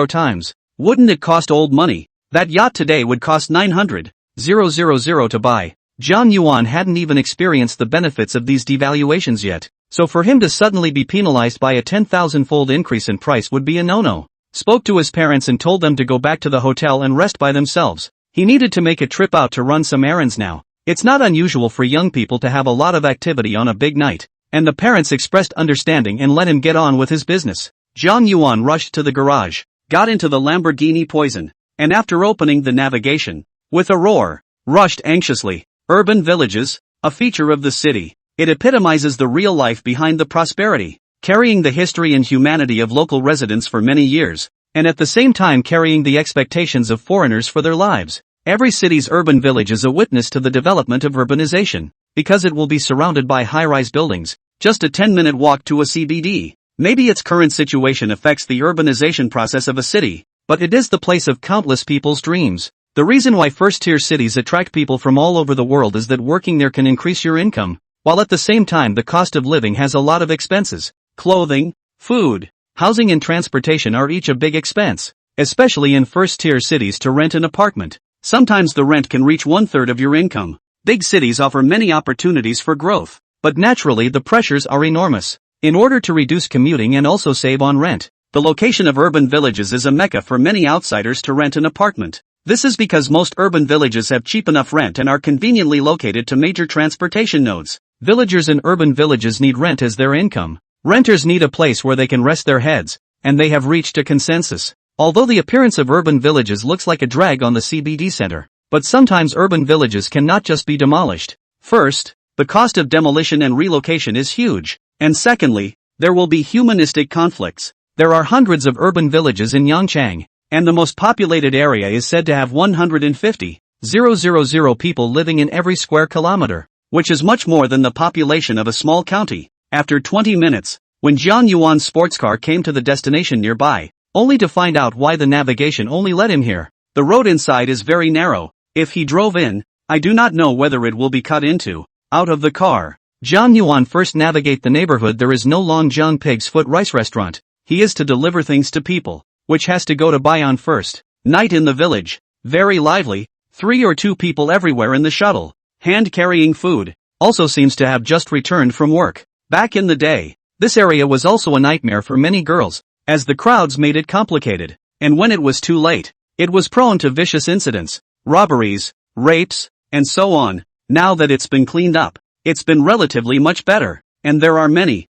Speaker 1: times. Wouldn't it cost old money? That yacht today would cost 900,000 to buy. John Yuan hadn't even experienced the benefits of these devaluations yet, so for him to suddenly be penalized by a 10,000-fold increase in price would be a no-no. Spoke to his parents and told them to go back to the hotel and rest by themselves. He needed to make a trip out to run some errands now. It's not unusual for young people to have a lot of activity on a big night, and the parents expressed understanding and let him get on with his business. John Yuan rushed to the garage, got into the Lamborghini Poison, and after opening the navigation, with a roar, rushed anxiously. Urban villages, a feature of the city. It epitomizes the real life behind the prosperity, carrying the history and humanity of local residents for many years, and at the same time carrying the expectations of foreigners for their lives. Every city's urban village is a witness to the development of urbanization, because it will be surrounded by high-rise buildings, just a 10-minute walk to a CBD. Maybe its current situation affects the urbanization process of a city, but it is the place of countless people's dreams. The reason why first-tier cities attract people from all over the world is that working there can increase your income, while at the same time the cost of living has a lot of expenses. Clothing, food, housing and transportation are each a big expense, especially in first-tier cities. To rent an apartment, sometimes the rent can reach 1/3 of your income. Big cities offer many opportunities for growth, but naturally the pressures are enormous. In order to reduce commuting and also save on rent, the location of urban villages is a mecca for many outsiders to rent an apartment. This is because most urban villages have cheap enough rent and are conveniently located to major transportation nodes. Villagers in urban villages need rent as their income. Renters need a place where they can rest their heads, and they have reached a consensus. Although the appearance of urban villages looks like a drag on the CBD center, but sometimes urban villages cannot just be demolished. First, the cost of demolition and relocation is huge, and secondly, there will be humanistic conflicts. There are hundreds of urban villages in Yangchang, and the most populated area is said to have 150,000 people living in every square kilometer, which is much more than the population of a small county. After 20 minutes, when Jian Yuan's sports car came to the destination nearby, only to find out why the navigation only led him here. The road inside is very narrow. If he drove in, I do not know whether it will be cut into. Out of the car, Jian Yuan first navigate the neighborhood. There is no long John Pig's Foot Rice restaurant. He is to deliver things to people, which has to go to buy on first. Night in the village, very lively, 3 or 2 people everywhere in the shuttle, hand-carrying food, also seems to have just returned from work. Back in the day, this area was also a nightmare for many girls, as the crowds made it complicated, and when it was too late, it was prone to vicious incidents, robberies, rapes, and so on. Now that it's been cleaned up, it's been relatively much better, and there are many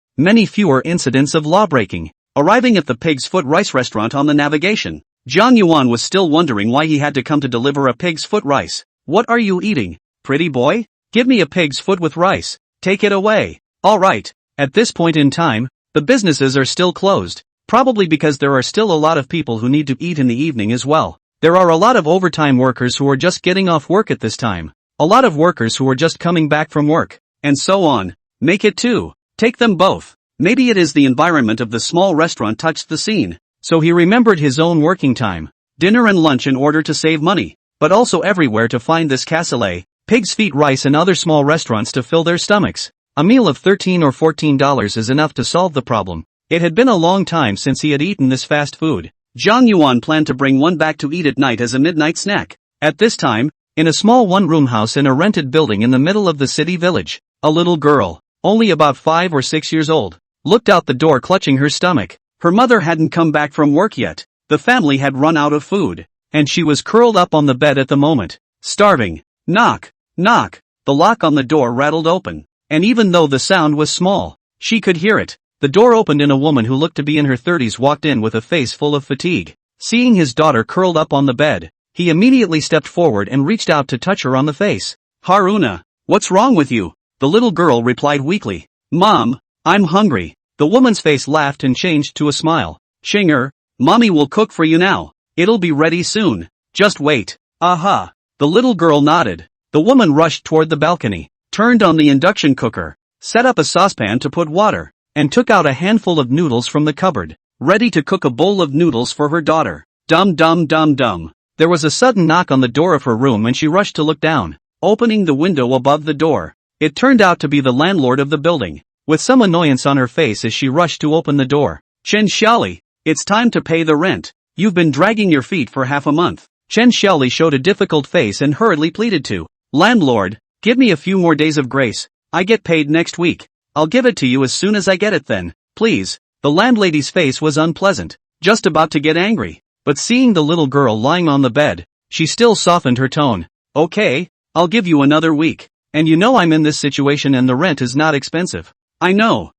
Speaker 1: fewer incidents of lawbreaking. Arriving at the Pig's Foot Rice restaurant on the navigation, Jian Yuan was still wondering why he had to come to deliver a pig's foot rice. What are you eating, pretty boy? Give me a pig's foot with rice. Take it away. Alright. At this point in time, the businesses are still closed, probably because there are still a lot of people who need to eat in the evening as well. There are a lot of overtime workers who are just getting off work at this time. A lot of workers who are just coming back from work, and so on. Make it 2. Take them both. Maybe it is the environment of the small restaurant touched the scene, so he remembered his own working time, dinner and lunch in order to save money, but also everywhere to find this cassoulet, pig's feet rice and other small restaurants to fill their stomachs. A meal of $13 or $14 is enough to solve the problem. It had been a long time since he had eaten this fast food. Jian Yuan planned to bring one back to eat at night as a midnight snack. At this time, in a small one-room house in a rented building in the middle of the city village, a little girl, only about 5 or 6 years old, looked out the door clutching her stomach. Her mother hadn't come back from work yet. The family had run out of food, and she was curled up on the bed at the moment, starving. Knock, knock. The lock on the door rattled open, and even though the sound was small, she could hear it. The door opened and a woman who looked to be in her 30s walked in with a face full of fatigue. Seeing his daughter curled up on the bed, he immediately stepped forward and reached out to touch her on the face. Haruna, what's wrong with you? The little girl replied weakly. Mom, I'm hungry. The woman's face laughed and changed to a smile. Shinger, mommy will cook for you now. It'll be ready soon. Just wait. Aha. The little girl nodded. The woman rushed toward the balcony, turned on the induction cooker, set up a saucepan to put water, and took out a handful of noodles from the cupboard, ready to cook a bowl of noodles for her daughter. Dum dum dum dum. There was a sudden knock on the door of her room and she rushed to look down, opening the window above the door. It turned out to be the landlord of the building, with some annoyance on her face as she rushed to open the door. Chen Xiaoli, it's time to pay the rent. You've been dragging your feet for half a month. Chen Xiaoli showed a difficult face and hurriedly pleaded to, landlord, give me a few more days of grace. I get paid next week. I'll give it to you as soon as I get it then, please. The landlady's face was unpleasant, just about to get angry, but seeing the little girl lying on the bed, she still softened her tone. Okay, I'll give you another week. And you know I'm in this situation and the rent is not expensive. I know.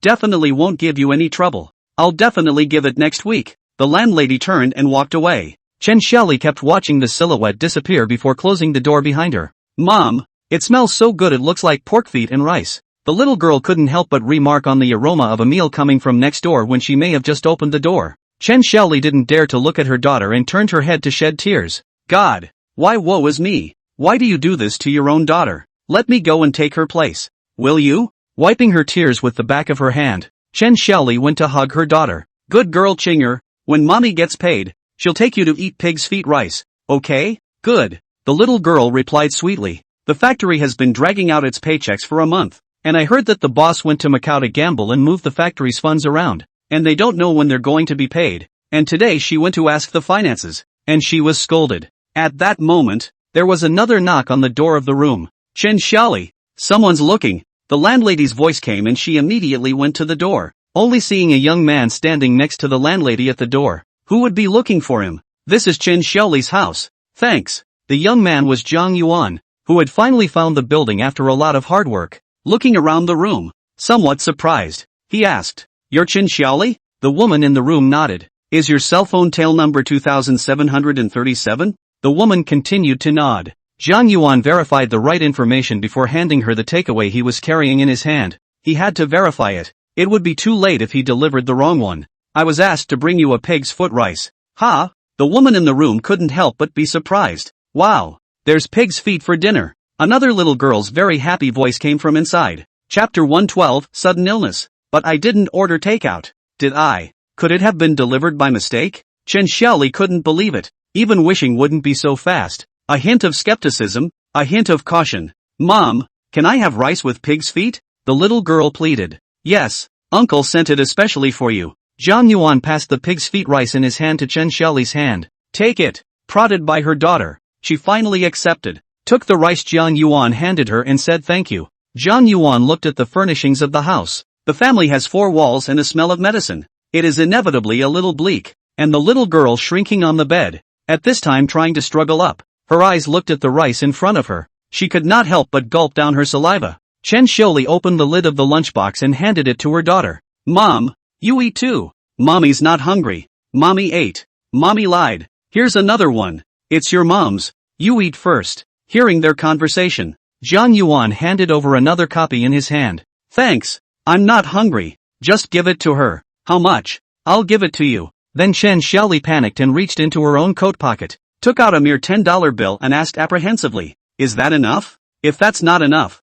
Speaker 1: Definitely won't give you any trouble. I'll definitely give it next week. The landlady turned and walked away. Chen Xiaoli kept watching the silhouette disappear before closing the door behind her. Mom, it smells so good it looks like pork feet and rice. The little girl couldn't help but remark on the aroma of a meal coming from next door when she may have just opened the door. Chen Xiaoli didn't dare to look at her daughter and turned her head to shed tears. God, why woe is me? Why do you do this to your own daughter? Let me go and take her place. Will you? Wiping her tears with the back of her hand, Chen Xiaoli went to hug her daughter. Good girl Chinger, when mommy gets paid, she'll take you to eat pig's feet rice, okay? Good. The little girl replied sweetly. The factory has been dragging out its paychecks for a month, and I heard that the boss went to Macau to gamble and move the factory's funds around, and they don't know when they're going to be paid, and today she went to ask the finances, and she was scolded. At that moment, there was another knock on the door of the room. Chen Xiaoli, someone's looking. The landlady's voice came and she immediately went to the door, only seeing a young man standing next to the landlady at the door. Who would be looking for him? This is Chen Xiaoli's house. Thanks. The young man was Zhang Yuan, who had finally found the building after a lot of hard work. Looking around the room, somewhat surprised, he asked, "You're Chen Xiaoli?" The woman in the room nodded. "Is your cell phone tail number 2737? The woman continued to nod. Zhang Yuan verified the right information before handing her the takeaway he was carrying in his hand. He had to verify it. It would be too late if he delivered the wrong one. "I was asked to bring you a pig's foot rice." "Ha?" The woman in the room couldn't help but be surprised. "Wow, there's pig's feet for dinner." Another little girl's very happy voice came from inside. Chapter 112, Sudden Illness. "But I didn't order takeout. Did I? Could it have been delivered by mistake?" Chen Xiaoli couldn't believe it. Even wishing wouldn't be so fast. A hint of skepticism, a hint of caution. "Mom, can I have rice with pig's feet?" the little girl pleaded. "Yes, Uncle sent it especially for you." Zhang Yuan passed the pig's feet rice in his hand to Chen Xiaoli's hand. "Take it." Prodded by her daughter, she finally accepted, took the rice Zhang Yuan handed her and said thank you. Zhang Yuan looked at the furnishings of the house. The family has 4 walls and a smell of medicine. It is inevitably a little bleak, and the little girl shrinking on the bed, at this time trying to struggle up. Her eyes looked at the rice in front of her. She could not help but gulp down her saliva. Chen Xiaoli opened the lid of the lunchbox and handed it to her daughter. "Mom, you eat too." "Mommy's not hungry. Mommy ate. Mommy lied. Here's another one. It's your mom's. You eat first." Hearing their conversation, Zhang Yuan handed over another copy in his hand. "Thanks. I'm not hungry. Just give it to her." "How much?" "I'll give it to you." Then Chen Xiaoli panicked and reached into her own coat pocket, took out a mere $10 bill and asked apprehensively, "Is that enough? If that's not enough,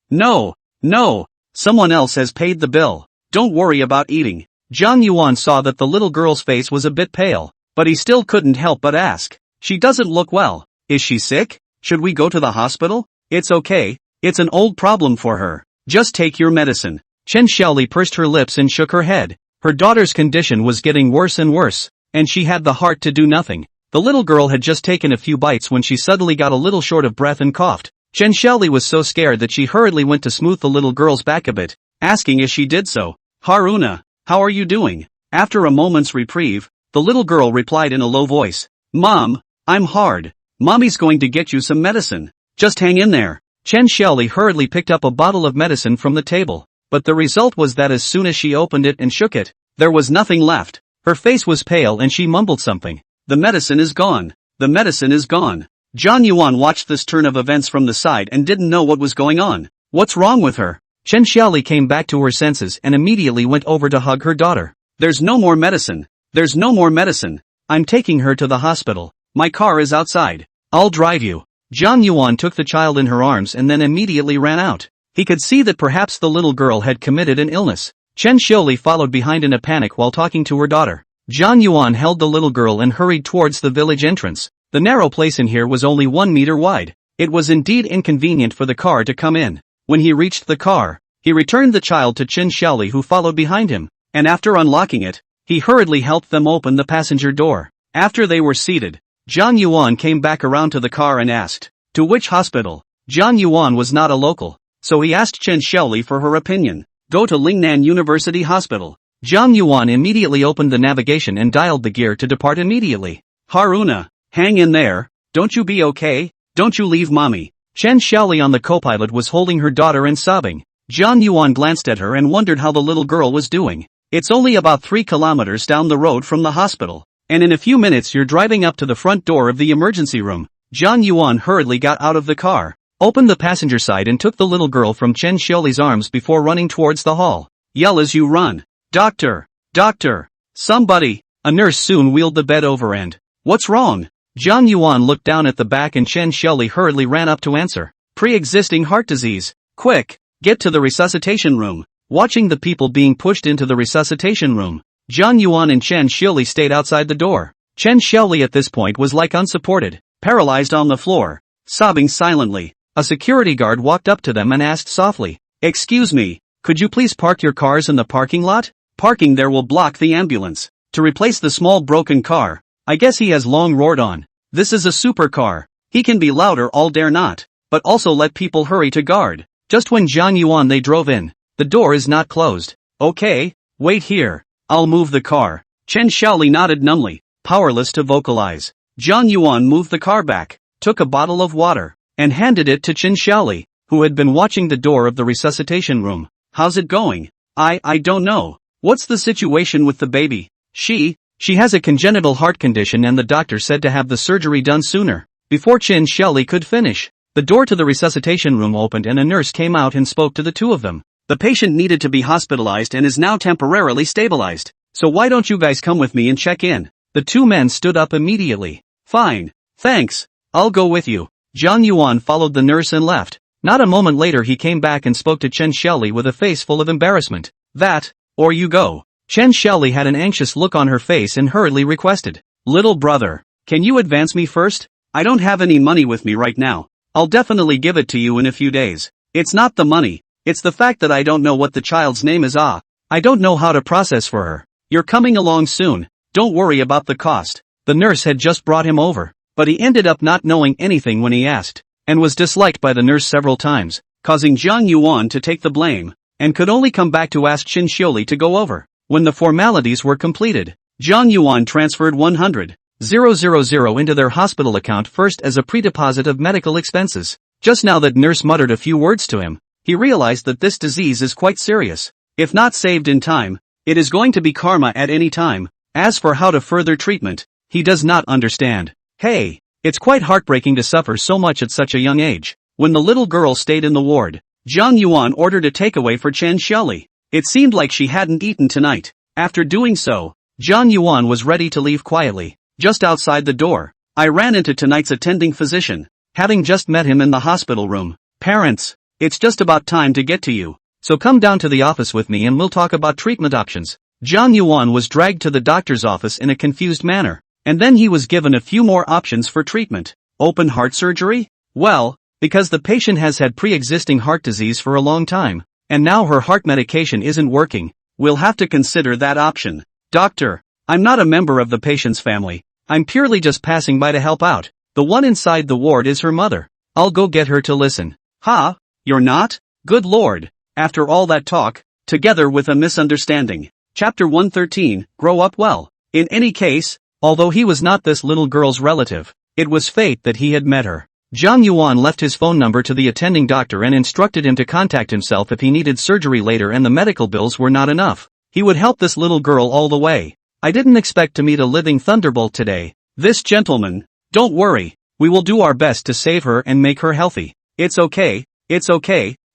Speaker 1: No, someone else has paid the bill. Don't worry about eating." Zhang Yuan saw that the little girl's face was a bit pale, but he still couldn't help but ask, "She doesn't look well. Is she sick? Should we go to the hospital?" "It's okay. It's an old problem for her. Just take your medicine." Chen Xiaoli pursed her lips and shook her head. Her daughter's condition was getting worse and worse, and she had the heart to do nothing. The little girl had just taken a few bites when she suddenly got a little short of breath and coughed. Chen Xiaoli was so scared that she hurriedly went to smooth the little girl's back a bit, asking as she did so, "Haruna, how are you doing?" After a moment's reprieve, the little girl replied in a low voice, "Mom, I'm hard. Mommy's going to get you some medicine. Just hang in there." Chen Xiaoli hurriedly picked up a bottle of medicine from the table, but the result was that as soon as she opened it and shook it, there was nothing left. Her face was pale and she mumbled something. "The medicine is gone. The medicine is gone." Zhang Yuan watched this turn of events from the side and didn't know what was going on. What's wrong with her? Chen Xiaoli came back to her senses and immediately went over to hug her daughter. "There's no more medicine. There's no more medicine. I'm taking her to the hospital. My car is outside. I'll drive you." Zhang Yuan took the child in her arms and then immediately ran out. He could see that perhaps the little girl had committed an illness. Chen Xiaoli followed behind in a panic while talking to her daughter. Zhang Yuan held the little girl and hurried towards the village entrance. The narrow place in here was only 1 meter wide. It was indeed inconvenient for the car to come in. When he reached the car, he returned the child to Chen Xiaoli, who followed behind him, and after unlocking it, he hurriedly helped them open the passenger door. After they were seated, Zhang Yuan came back around to the car and asked, "To which hospital?" Zhang Yuan was not a local, so he asked Chen Xiaoli for her opinion. "Go to Lingnan University Hospital." Zhang Yuan immediately opened the navigation and dialed the gear to depart immediately. "Haruna, hang in there, don't you be okay? Don't you leave mommy." Chen Xiaoli on the co-pilot was holding her daughter and sobbing. Zhang Yuan glanced at her and wondered how the little girl was doing. "It's only about 3 kilometers down the road from the hospital, and in a few minutes you're driving up to the front door of the emergency room." Zhang Yuan hurriedly got out of the car, opened the passenger side and took the little girl from Chen Xiaoli's arms before running towards the hall. "Yell as you run. Doctor! Doctor! Somebody!" A nurse soon wheeled the bed over and, "What's wrong?" Zhang Yuan looked down at the back and Chen Xiaoli hurriedly ran up to answer. "Pre-existing heart disease. Quick, get to the resuscitation room." Watching the people being pushed into the resuscitation room, Zhang Yuan and Chen Xiaoli stayed outside the door. Chen Xiaoli at this point was like unsupported, paralyzed on the floor, sobbing silently. A security guard walked up to them and asked softly, "Excuse me, could you please park your cars in the parking lot? Parking there will block the ambulance. To replace the small broken car, I guess he has long roared on. This is a supercar. He can be louder all dare not, but also let people hurry to guard." Just when Zhang Yuan they drove in, "The door is not closed." "Okay, wait here, I'll move the car." Chen Xiaoli nodded numbly, powerless to vocalize. Zhang Yuan moved the car back, took a bottle of water, and handed it to Chen Xiaoli, who had been watching the door of the resuscitation room. "How's it going?" I don't know. What's the situation with the baby?" She has a congenital heart condition and the doctor said to have the surgery done sooner." Before Chen Xiaoli could finish, the door to the resuscitation room opened and a nurse came out and spoke to the two of them. "The patient needed to be hospitalized and is now temporarily stabilized, so why don't you guys come with me and check in?" The two men stood up immediately. "Fine, thanks, I'll go with you." Zhang Yuan followed the nurse and left. Not a moment later he came back and spoke to Chen Xiaoli with a face full of embarrassment. "That, or you go." Chen Xiaoli had an anxious look on her face and hurriedly requested, "Little brother, can you advance me first? I don't have any money with me right now. I'll definitely give it to you in a few days. It's not the money, it's the fact that I don't know what the child's name is. I don't know how to process for her. You're coming along soon, don't worry about the cost." The nurse had just brought him over, but he ended up not knowing anything when he asked, and was disliked by the nurse several times, causing Zhang Yuan to take the blame, and could only come back to ask Chen Xiaoli to go over. When the formalities were completed, Zhang Yuan transferred 100,000 into their hospital account first as a pre-deposit of medical expenses. Just now that nurse muttered a few words to him, he realized that this disease is quite serious. If not saved in time, it is going to be karma at any time. As for how to further treatment, he does not understand. Hey, it's quite heartbreaking to suffer so much at such a young age. When the little girl stayed in the ward, Zhang Yuan ordered a takeaway for Chen Xiaoli. It seemed like she hadn't eaten tonight. After doing so, Zhang Yuan was ready to leave quietly. Just outside the door, I ran into tonight's attending physician, having just met him in the hospital room. "Parents, it's just about time to get to you, so come down to the office with me and we'll talk about treatment options." Zhang Yuan was dragged to the doctor's office in a confused manner, and then he was given a few more options for treatment. Open heart surgery? Well, because the patient has had pre-existing heart disease for a long time, and now her heart medication isn't working, we'll have to consider that option. "Doctor, I'm not a member of the patient's family, I'm purely just passing by to help out. The one inside the ward is her mother. I'll go get her to listen." "Huh? You're not? Good lord." After all that talk, together with a misunderstanding. Chapter 113, Grow Up Well. In any case, although he was not this little girl's relative, it was fate that he had met her. Zhang Yuan left his phone number to the attending doctor and instructed him to contact himself if he needed surgery later and the medical bills were not enough. He would help this little girl all the way. "I didn't expect to meet a living thunderbolt today. This gentleman, don't worry, we will do our best to save her and make her healthy. It's okay,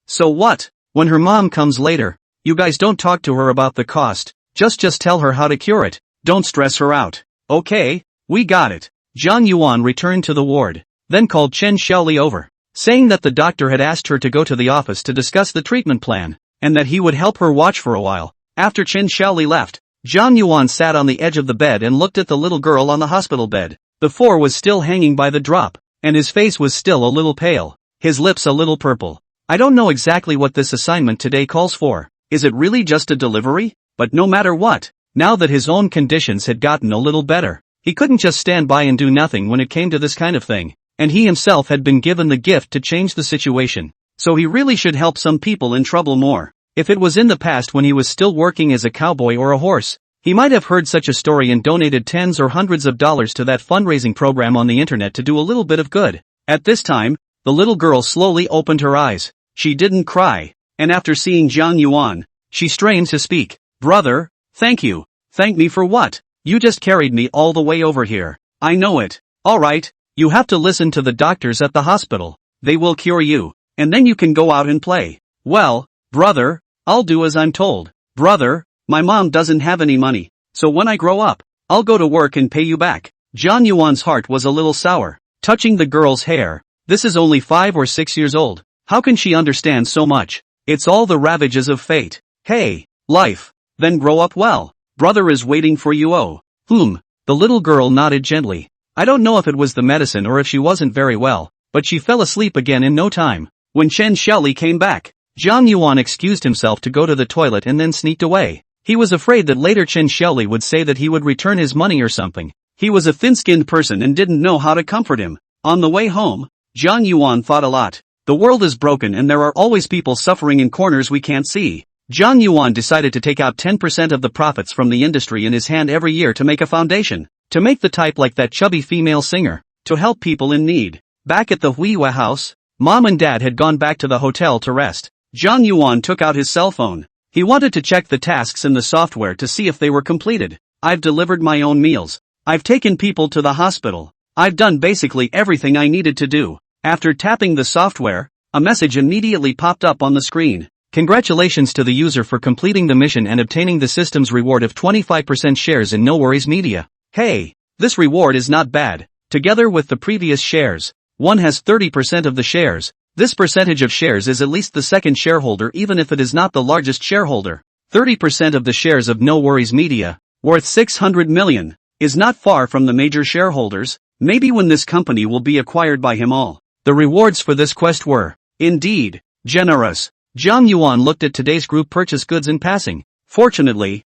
Speaker 1: so what? When her mom comes later, you guys don't talk to her about the cost, just tell her how to cure it, don't stress her out." "Okay, we got it." Zhang Yuan returned to the ward, then called Chen Xiaoli over. saying that the doctor had asked her to go to the office to discuss the treatment plan, and that he would help her watch for a while. After Chen Xiaoli left, Zhang Yuan sat on the edge of the bed and looked at the little girl on the hospital bed. The four was still hanging by the drop, and his face was still a little pale, his lips a little purple. I don't know exactly what this assignment today calls for. Is it really just a delivery? But no matter what, now that his own conditions had gotten a little better, he couldn't just stand by and do nothing when it came to this kind of thing, and he himself had been given the gift to change the situation. So he really should help some people in trouble more. If it was in the past when he was still working as a cowboy or a horse, he might have heard such a story and donated tens or hundreds of dollars to that fundraising program on the internet to do a little bit of good. At this time, the little girl slowly opened her eyes. She didn't cry, and after seeing Zhang Yuan, she strained to speak. Brother, thank you. Thank me for what? You just carried me all the way over here. I know it. Alright, you have to listen to the doctors at the hospital. They will cure you, and then you can go out and play. Well, brother, I'll do as I'm told. Brother, my mom doesn't have any money, so when I grow up, I'll go to work and pay you back. Zhang Yuan's heart was a little sour, touching the girl's hair. This is only 5 or 6 years old. How can she understand so much? It's all the ravages of fate. Hey, life. Then grow up well. Brother is waiting for you. Oh. The little girl nodded gently. I don't know if it was the medicine or if she wasn't very well, but she fell asleep again in no time. When Chen Xiaoli came back, Zhang Yuan excused himself to go to the toilet and then sneaked away. He was afraid that later Chen Xiaoli would say that he would return his money or something. He was a thin-skinned person and didn't know how to comfort him. On the way home, Zhang Yuan thought a lot. The world is broken and there are always people suffering in corners we can't see. Zhang Yuan decided to take out 10% of the profits from the industry in his hand every year to make a foundation, to make the type like that chubby female singer, to help people in need. Back at the Huihua house, Mom and Dad had gone back to the hotel to rest. Zhang Yuan took out his cell phone. He wanted to check the tasks in the software to see if they were completed. I've delivered my own meals. I've taken people to the hospital. I've done basically everything I needed to do. After tapping the software, a message immediately popped up on the screen. Congratulations to the user for completing the mission and obtaining the system's reward of 25% shares in No Worries Media. Hey, this reward is not bad. Together with the previous shares, one has 30% of the shares. This percentage of shares is at least the second shareholder even if it is not the largest shareholder. 30% of the shares of No Worries Media, worth 600 million, is not far from the major shareholders. Maybe when this company will be acquired by him all. The rewards for this quest were, indeed, generous. Zhang Yuan looked at today's group purchase goods in passing. Fortunately,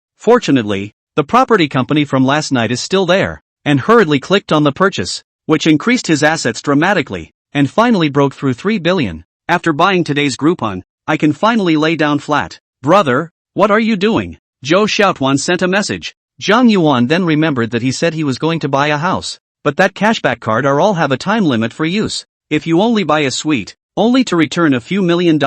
Speaker 1: the property company from last night is still there, and hurriedly clicked on the purchase, which increased his assets dramatically, and finally broke through 3 billion. After buying today's Groupon, I can finally lay down flat. Brother, what are you doing? Zhou Xiaotuan sent a message. Zhang Yuan then remembered that he said he was going to buy a house, but that cashback card are all have a time limit for use. If you only buy a suite, only to return a few $1 million,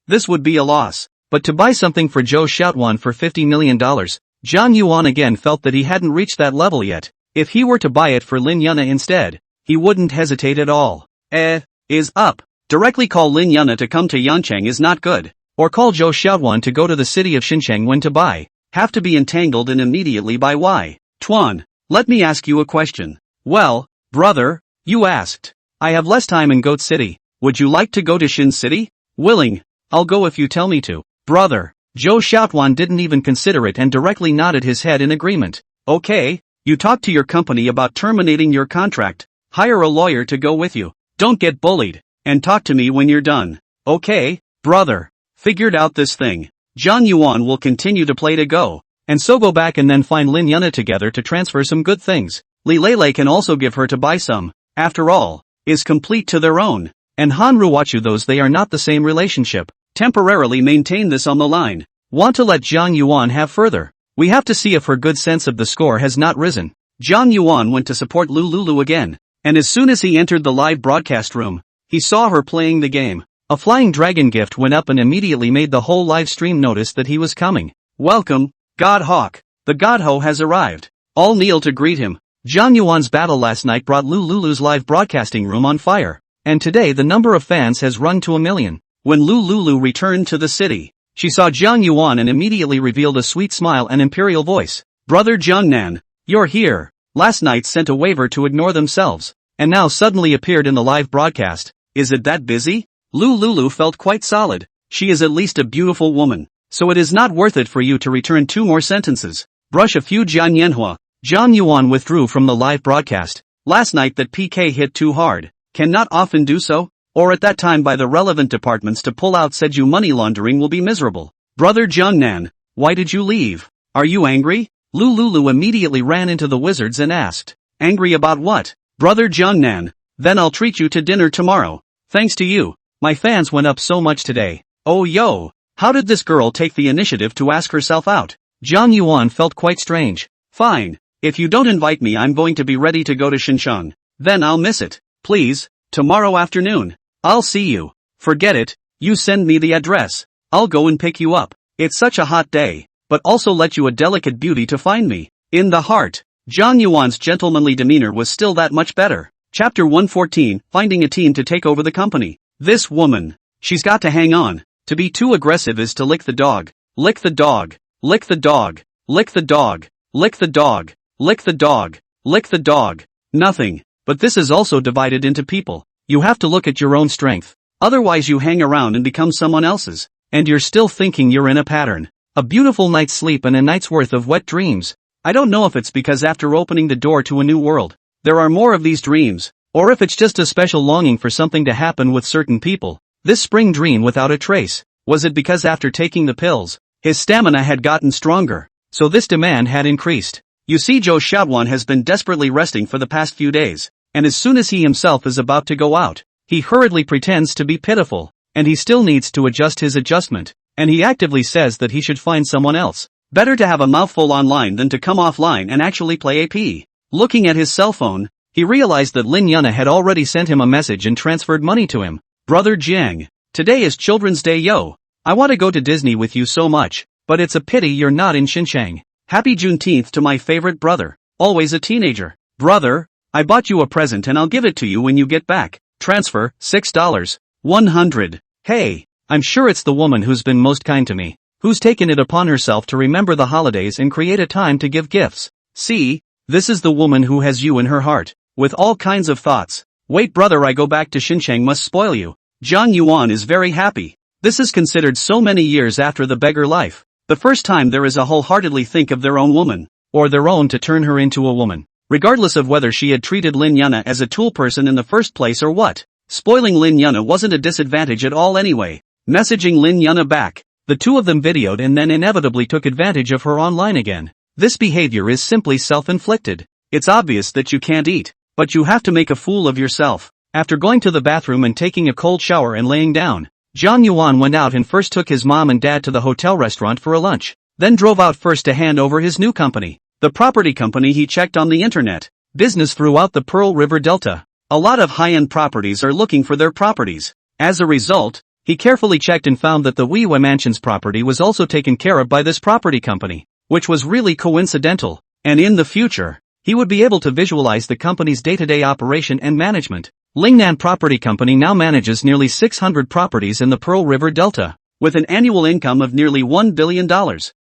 Speaker 1: this would be a loss. But to buy something for Zhou Xiaotuan for $50 million, Zhang Yuan again felt that he hadn't reached that level yet. If he were to buy it for Lin Yuna instead, he wouldn't hesitate at all. Is up. Directly call Lin Yuna to come to Yancheng is not good. Or call Zhou Xiaotuan to go to the city of Xincheng when to buy. Have to be entangled and immediately by Y. Tuan, let me ask you a question. Well, brother, you asked. I have less time in Goat City. Would you like to go to Xin City? Willing. I'll go if you tell me to. Brother. Zhou Xiaotuan didn't even consider it and directly nodded his head in agreement. Okay, you talk to your company about terminating your contract. Hire a lawyer to go with you. Don't get bullied. And talk to me when you're done. Okay, brother. Figured out this thing. Zhang Yuan will continue to play to go. And so go back and then find Lin Yuna together to transfer some good things. Li Lei can also give her to buy some. After all, is complete to their own. And Han Ruwachu those they are not the same relationship. Temporarily maintain this on the line. Want to let Zhang Yuan have further. We have to see if her good sense of the score has not risen. Zhang Yuan went to support Lulu again. And as soon as he entered the live broadcast room, he saw her playing the game. A flying dragon gift went up and immediately made the whole live stream notice that he was coming. Welcome, God Hawk. The God Ho has arrived. All kneel to greet him. Zhang Yuan's battle last night brought Lulu's live broadcasting room on fire. And today the number of fans has run to 1 million. When Lulu returned to the city, she saw Zhang Yuan and immediately revealed a sweet smile and imperial voice. Brother Jiangnan, you're here. Last night sent a waiver to ignore themselves, and now suddenly appeared in the live broadcast. Is it that busy? Lulu felt quite solid. She is at least a beautiful woman. So it is not worth it for you to return 2 more sentences. Brush a few Jian Yanhua. Zhang Yuan withdrew from the live broadcast. Last night that PK hit too hard. Can not often do so? Or at that time by the relevant departments to pull out said you money laundering will be miserable. Brother Jiangnan, why did you leave? Are you angry? Lulu immediately ran into the wizards and asked. Angry about what? Brother Jiangnan, then I'll treat you to dinner tomorrow. Thanks to you, my fans went up so much today. Oh yo, how did this girl take the initiative to ask herself out? Zhang Yuan felt quite strange. Fine, if you don't invite me I'm going to be ready to go to Xincheng. Then I'll miss it. Please, tomorrow afternoon. I'll see you. Forget it, you send me the address. I'll go and pick you up. It's such a hot day, but also let you a delicate beauty to find me. In the heart. Zhang Yuan's gentlemanly demeanor was still that much better. Chapter 114, Finding a team to take over the company. This woman. She's got to hang on. To be too aggressive is to lick the dog. Lick the dog. Lick the dog. Lick the dog. Lick the dog. Lick the dog. Lick the dog. Nothing. But this is also divided into people. You have to look at your own strength. Otherwise you hang around and become someone else's. And you're still thinking you're in a pattern. A beautiful night's sleep and a night's worth of wet dreams. I don't know if it's because after opening the door to a new world, there are more of these dreams, or if it's just a special longing for something to happen with certain people. This spring dream without a trace. Was it because after taking the pills, his stamina had gotten stronger, so this demand had increased? You see, Zhou Xiaoduan has been desperately resting for the past few days, and as soon as he himself is about to go out, he hurriedly pretends to be pitiful, and he still needs to adjust his adjustment, and he actively says that he should find someone else. Better to have a mouthful online than to come offline and actually play AP. Looking at his cell phone, he realized that Lin Yuna had already sent him a message and transferred money to him. Brother Jiang, today is Children's Day yo. I want to go to Disney with you so much, but it's a pity you're not in Xincheng. Happy Juneteenth to my favorite brother, always a teenager. Brother, I bought you a present and I'll give it to you when you get back. Transfer, $6. 100. Hey, I'm sure it's the woman who's been most kind to me, who's taken it upon herself to remember the holidays and create a time to give gifts. See, this is the woman who has you in her heart, with all kinds of thoughts. Wait brother, I go back to Xincheng must spoil you. Zhang Yuan is very happy. This is considered so many years after the beggar life. The first time there is a wholeheartedly think of their own woman, or their own to turn her into a woman. Regardless of whether she had treated Lin Yuna as a tool person in the first place or what. Spoiling Lin Yuna wasn't a disadvantage at all anyway. Messaging Lin Yuna back. The two of them videoed and then inevitably took advantage of her online again. This behavior is simply self-inflicted. It's obvious that you can't eat, but you have to make a fool of yourself. After going to the bathroom and taking a cold shower and laying down, Zhang Yuan went out and first took his mom and dad to the hotel restaurant for a lunch, then drove out first to hand over his new company. The property company he checked on the internet. Business throughout the Pearl River Delta. A lot of high-end properties are looking for their properties. As a result, he carefully checked and found that the Weiwa Mansion's property was also taken care of by this property company, which was really coincidental, and in the future, he would be able to visualize the company's day-to-day operation and management. Lingnan Property Company now manages nearly 600 properties in the Pearl River Delta, with an annual income of nearly $1 billion,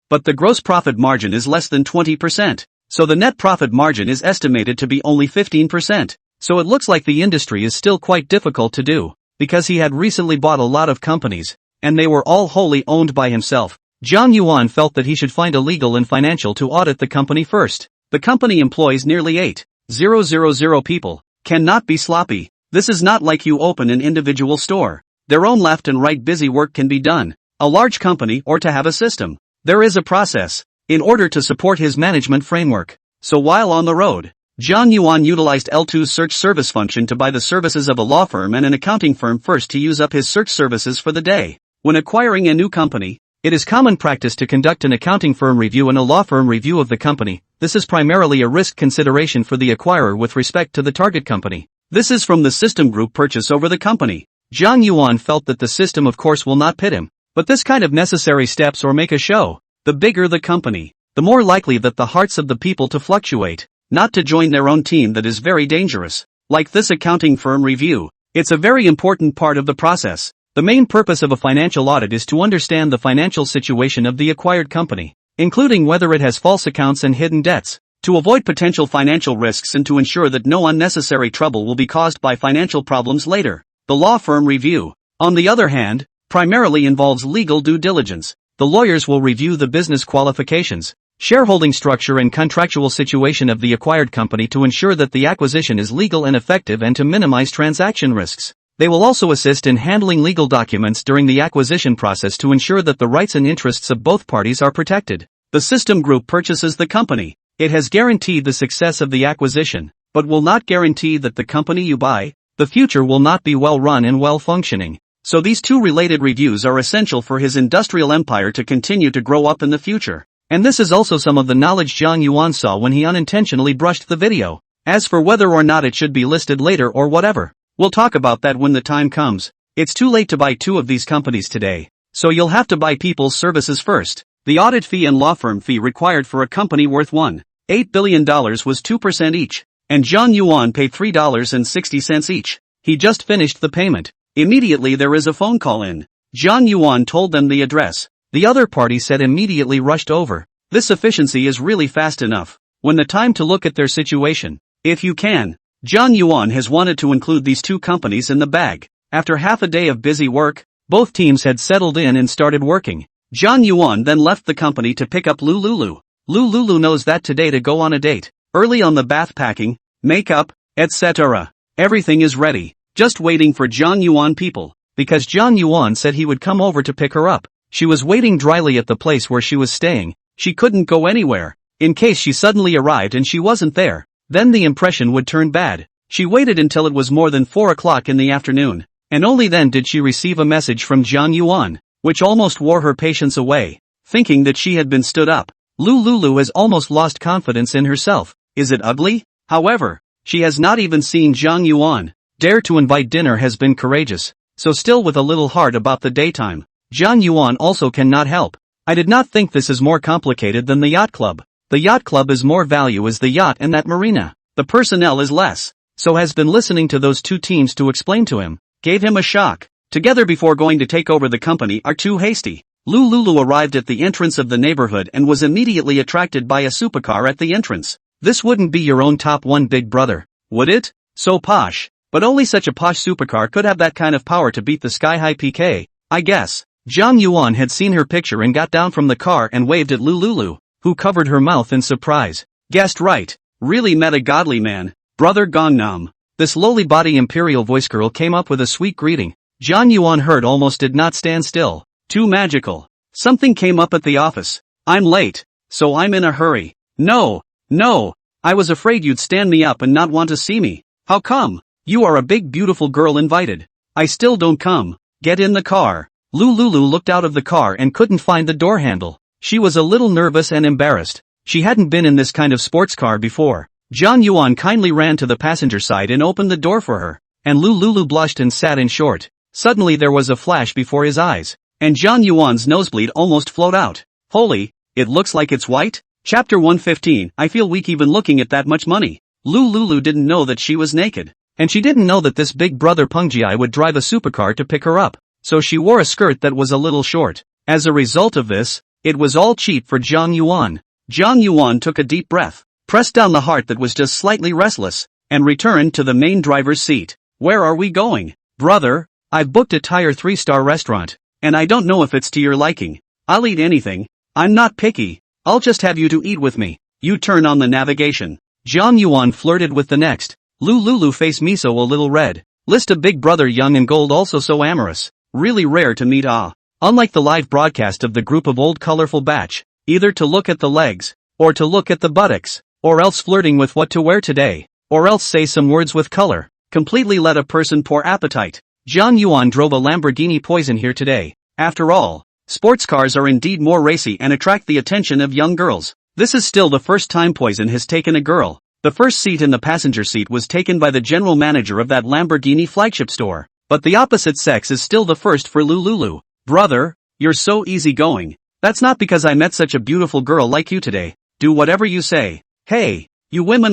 Speaker 1: but the gross profit margin is less than 20%, so the net profit margin is estimated to be only 15%, so it looks like the industry is still quite difficult to do, because he had recently bought a lot of companies, and they were all wholly owned by himself. Zhang Yuan felt that he should find a legal and financial to audit the company first. The company employs nearly 8,000 people, cannot be sloppy. This is not like you open an individual store. Their own left and right busy work can be done. A large company or to have a system. There is a process, in order to support his management framework. So while on the road, Zhang Yuan utilized L2's search service function to buy the services of a law firm and an accounting firm first to use up his search services for the day. When acquiring a new company, it is common practice to conduct an accounting firm review and a law firm review of the company. This is primarily a risk consideration for the acquirer with respect to the target company. This is from the system group purchase over the company. Zhang Yuan felt that the system of course will not pit him, but this kind of necessary steps or make a show. The bigger the company, the more likely that the hearts of the people to fluctuate, not to join their own team that is very dangerous. Like this accounting firm review, it's a very important part of the process. The main purpose of a financial audit is to understand the financial situation of the acquired company, including whether it has false accounts and hidden debts, to avoid potential financial risks and to ensure that no unnecessary trouble will be caused by financial problems later. The law firm review, on the other hand, primarily involves legal due diligence. The lawyers will review the business qualifications, shareholding structure and contractual situation of the acquired company to ensure that the acquisition is legal and effective and to minimize transaction risks. They will also assist in handling legal documents during the acquisition process to ensure that the rights and interests of both parties are protected. The system group purchases the company. It has guaranteed the success of the acquisition, but will not guarantee that the company you buy, the future will not be well run and well functioning. So these two related reviews are essential for his industrial empire to continue to grow up in the future. And this is also some of the knowledge Zhang Yuan saw when he unintentionally brushed the video. As for whether or not it should be listed later or whatever, we'll talk about that when the time comes. It's too late to buy two of these companies today, so you'll have to buy people's services first. The audit fee and law firm fee required for a company worth $1.8 billion was 2% each, and Zhang Yuan paid $3.60 each. He just finished the payment. Immediately there is a phone call in. Zhang Yuan told them the address. The other party said immediately rushed over. This efficiency is really fast enough. When the time to look at their situation, if you can, Zhang Yuan has wanted to include these two companies in the bag. After half a day of busy work, both teams had settled in and started working. Zhang Yuan then left the company to pick up Lulu. Lulu knows that today to go on a date. Early on the bath packing, makeup, etc. Everything is ready. Just waiting for Zhang Yuan people, because Zhang Yuan said he would come over to pick her up. She was waiting dryly at the place where she was staying. She couldn't go anywhere, in case she suddenly arrived and she wasn't there. Then the impression would turn bad. She waited until it was more than 4 o'clock in the afternoon, and only then did she receive a message from Zhang Yuan, which almost wore her patience away. Thinking that she had been stood up, Lulu has almost lost confidence in herself. Is it ugly? However, she has not even seen Zhang Yuan. Dare to invite dinner has been courageous, so still with a little heart about the daytime. Zhang Yuan also cannot help. I did not think this is more complicated than the yacht club. The yacht club is more value as the yacht and that marina. The personnel is less, so has been listening to those two teams to explain to him. Gave him a shock. Together before going to take over the company are too hasty. Lulu arrived at the entrance of the neighborhood and was immediately attracted by a supercar at the entrance. This wouldn't be your own top one big brother, would it? So posh. But only such a posh supercar could have that kind of power to beat the sky-high PK, I guess. Zhang Yuan had seen her picture and got down from the car and waved at Lulu, who covered her mouth in surprise. Guessed right. Really met a godly man. Brother Gangnam. This lowly body imperial voice girl came up with a sweet greeting. Zhang Yuan heard almost did not stand still. Too magical. Something came up at the office. I'm late, so I'm in a hurry. No. I was afraid you'd stand me up and not want to see me. How come? You are a big beautiful girl invited. I still don't come. Get in the car. Lulu looked out of the car and couldn't find the door handle. She was a little nervous and embarrassed. She hadn't been in this kind of sports car before. Zhang Yuan kindly ran to the passenger side and opened the door for her, and Lulu blushed and sat in short. Suddenly there was a flash before his eyes, and Zhang Yuan's nosebleed almost flowed out. Holy, it looks like it's white? Chapter 115. I feel weak even looking at that much money. Lulu didn't know that she was naked, and she didn't know that this big brother Pengji would drive a supercar to pick her up, so she wore a skirt that was a little short. As a result of this, it was all cheap for Zhang Yuan. Zhang Yuan took a deep breath, pressed down the heart that was just slightly restless, and returned to the main driver's seat. Where are we going? Brother, I've booked a Tier 3-star restaurant, and I don't know if it's to your liking. I'll eat anything. I'm not picky. I'll just have you to eat with me. You turn on the navigation. Zhang Yuan flirted with the next. Lulu face miso a little red. List a big brother young and gold also so amorous. Really rare to meet Unlike the live broadcast of the group of old colorful batch, either to look at the legs, or to look at the buttocks, or else flirting with what to wear today, or else say some words with color, completely let a person poor appetite. Zhang Yuan drove a Lamborghini Poison here today. After all, sports cars are indeed more racy and attract the attention of young girls. This is still the first time Poison has taken a girl. The first seat in the passenger seat was taken by the general manager of that Lamborghini flagship store, but the opposite sex is still the first for Lulu. Brother, you're so easygoing. That's not because I met such a beautiful girl like you today. Do whatever you say. Hey, you women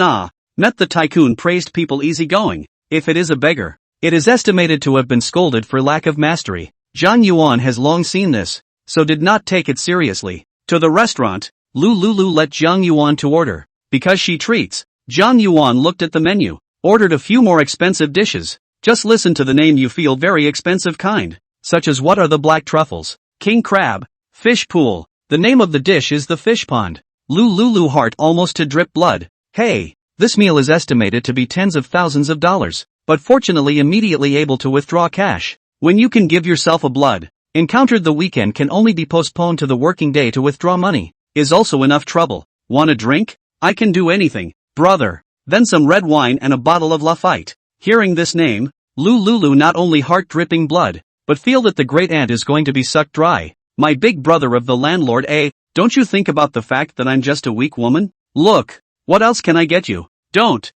Speaker 1: met the tycoon praised people easygoing. If it is a beggar, it is estimated to have been scolded for lack of mastery. Zhang Yuan has long seen this, so did not take it seriously. To the restaurant, Lulu let Zhang Yuan to order. Because she treats, Zhang Yuan looked at the menu, ordered a few more expensive dishes, Just listen to the name, you feel very expensive kind. Such as, what are the black truffles? King crab. Fish pool. The name of the dish is the fish pond. Lulu heart almost to drip blood. Hey, this meal is estimated to be tens of thousands of dollars, but fortunately immediately able to withdraw cash. When you can give yourself a blood encountered, the weekend can only be postponed to the working day to withdraw money, is also enough trouble. Want a drink? I can do anything, brother. Then some red wine and a bottle of Lafite. Hearing this name, Lulu not only heart dripping blood, but feel that the great aunt is going to be sucked dry. My big brother of the landlord, don't you think about the fact that I'm just a weak woman? Look, what else can I get you? Don't.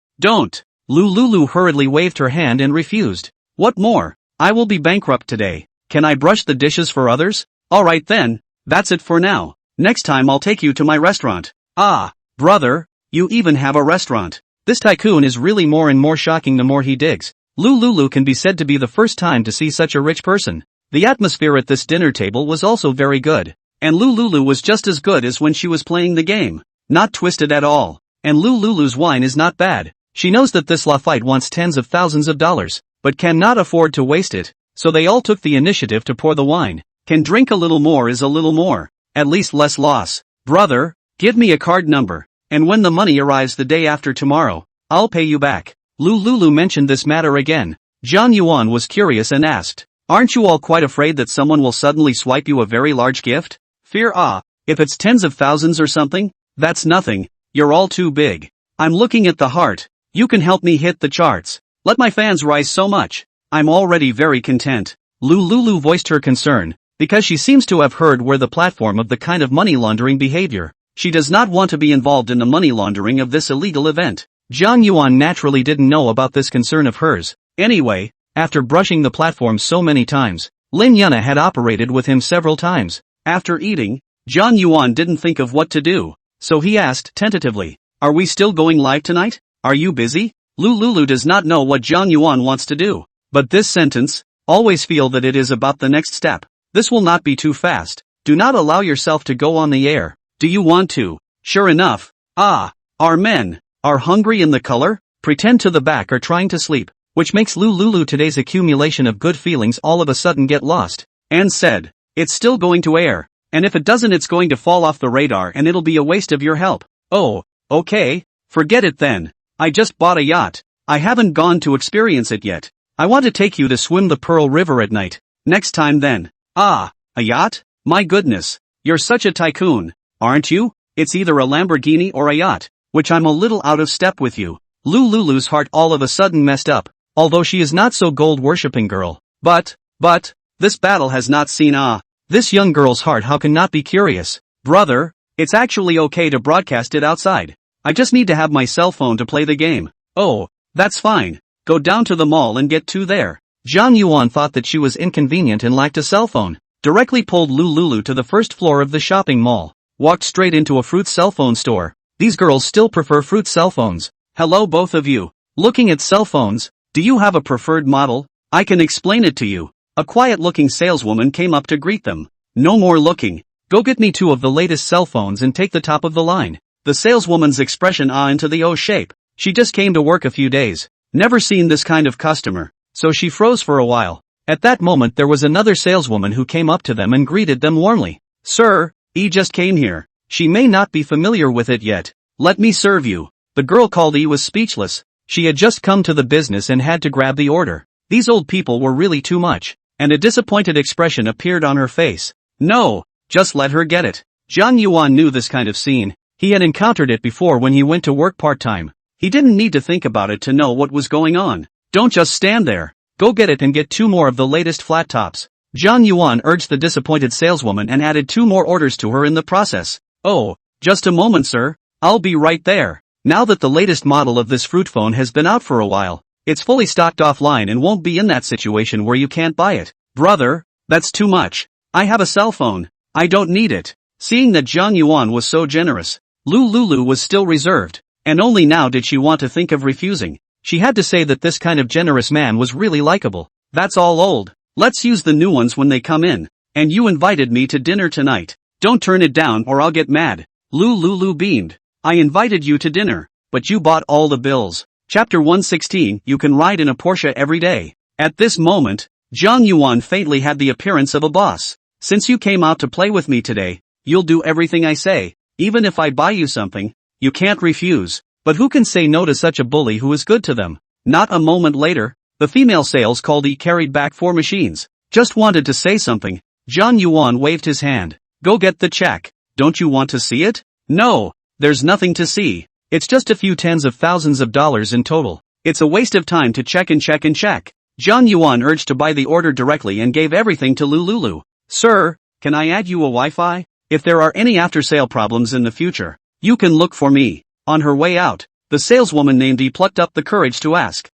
Speaker 1: Lulu hurriedly waved her hand and refused. What more? I will be bankrupt today. Can I brush the dishes for others? Alright then, that's it for now. Next time I'll take you to my restaurant. Ah, brother, you even have a restaurant. This tycoon is really more and more shocking the more he digs. Lulu can be said to be the first time to see such a rich person. The atmosphere at this dinner table was also very good. And Lulu was just as good as when she was playing the game. Not twisted at all. And Lulu's wine is not bad. She knows that this Lafite wants tens of thousands of dollars, but cannot afford to waste it. So they all took the initiative to pour the wine. Can drink a little more is a little more. At least less loss. Brother, give me a card number. And when the money arrives the day after tomorrow, I'll pay you back. Lulu mentioned this matter again. John Yuan was curious and asked, aren't you all quite afraid that someone will suddenly swipe you a very large gift? Fear? If it's tens of thousands or something, that's nothing. You're all too big. I'm looking at the heart. You can help me hit the charts. Let my fans rise so much. I'm already very content. Lulu voiced her concern, because she seems to have heard where the platform of the kind of money laundering behavior. She does not want to be involved in the money laundering of this illegal event. Zhang Yuan naturally didn't know about this concern of hers. Anyway, after brushing the platform so many times, Lin Yuna had operated with him several times. After eating, Zhang Yuan didn't think of what to do, so he asked tentatively, are we still going live tonight? Are you busy? Lulu does not know what Zhang Yuan wants to do. But this sentence, always feel that it is about the next step. This will not be too fast. Do not allow yourself to go on the air. Do you want to? Sure enough. Our men are hungry in the color, pretend to the back are trying to sleep, which makes Lulu today's accumulation of good feelings all of a sudden get lost, and said, it's still going to air, and if it doesn't it's going to fall off the radar and it'll be a waste of your help. Oh, okay, forget it then. I just bought a yacht. I haven't gone to experience it yet. I want to take you to swim the Pearl River at night. Next time then. A yacht? My goodness. You're such a tycoon, aren't you? It's either a Lamborghini or a yacht, which I'm a little out of step with you. Lulu's heart all of a sudden messed up, although she is not so gold-worshipping girl. But, this battle has not seen this young girl's heart. How can not be curious? Brother, it's actually okay to broadcast it outside. I just need to have my cell phone to play the game. Oh, that's fine. Go down to the mall and get two there. Zhang Yuan thought that she was inconvenient and lacked a cell phone. Directly pulled Lulu to the first floor of the shopping mall. Walked straight into a Fruit cell phone store. These girls still prefer Fruit cell phones. Hello both of you. Looking at cell phones, do you have a preferred model? I can explain it to you. A quiet-looking saleswoman came up to greet them. No more looking. Go get me two of the latest cell phones and take the top of the line. The saleswoman's expression into the O shape. She just came to work a few days. Never seen this kind of customer. So she froze for a while. At that moment there was another saleswoman who came up to them and greeted them warmly. Sir, E just came here. She may not be familiar with it yet. Let me serve you. The girl called E was speechless. She had just come to the business and had to grab the order. These old people were really too much. And a disappointed expression appeared on her face. No, just let her get it. Zhang Yuan knew this kind of scene. He had encountered it before when he went to work part-time. He didn't need to think about it to know what was going on. Don't just stand there. Go get it and get two more of the latest flat tops. Zhang Yuan urged the disappointed saleswoman and added two more orders to her in the process. Oh, just a moment sir, I'll be right there. Now that the latest model of this fruit phone has been out for a while, it's fully stocked offline and won't be in that situation where you can't buy it. Brother, that's too much. I have a cell phone. I don't need it. Seeing that Zhang Yuan was so generous, Lulu was still reserved, and only now did she want to think of refusing. She had to say that this kind of generous man was really likable. That's all old. Let's use the new ones when they come in. And you invited me to dinner tonight. Don't turn it down or I'll get mad. Lulu beamed. I invited you to dinner, but you bought all the bills. Chapter 116, You can ride in a Porsche every day. At this moment, Zhang Yuan faintly had the appearance of a boss. Since you came out to play with me today, you'll do everything I say. Even if I buy you something, you can't refuse. But who can say no to such a bully who is good to them? Not a moment later, the female sales colleague carried back 4 machines. Just wanted to say something. Zhang Yuan waved his hand. Go get the check. Don't you want to see it? No, there's nothing to see. It's just a few tens of thousands of dollars in total. It's a waste of time to check and check and check. Zhang Yuan urged to buy the order directly and gave everything to Lulu. Sir, can I add you a Wi-Fi? If there are any after-sale problems in the future, you can look for me. On her way out, the saleswoman named Dee plucked up the courage to ask,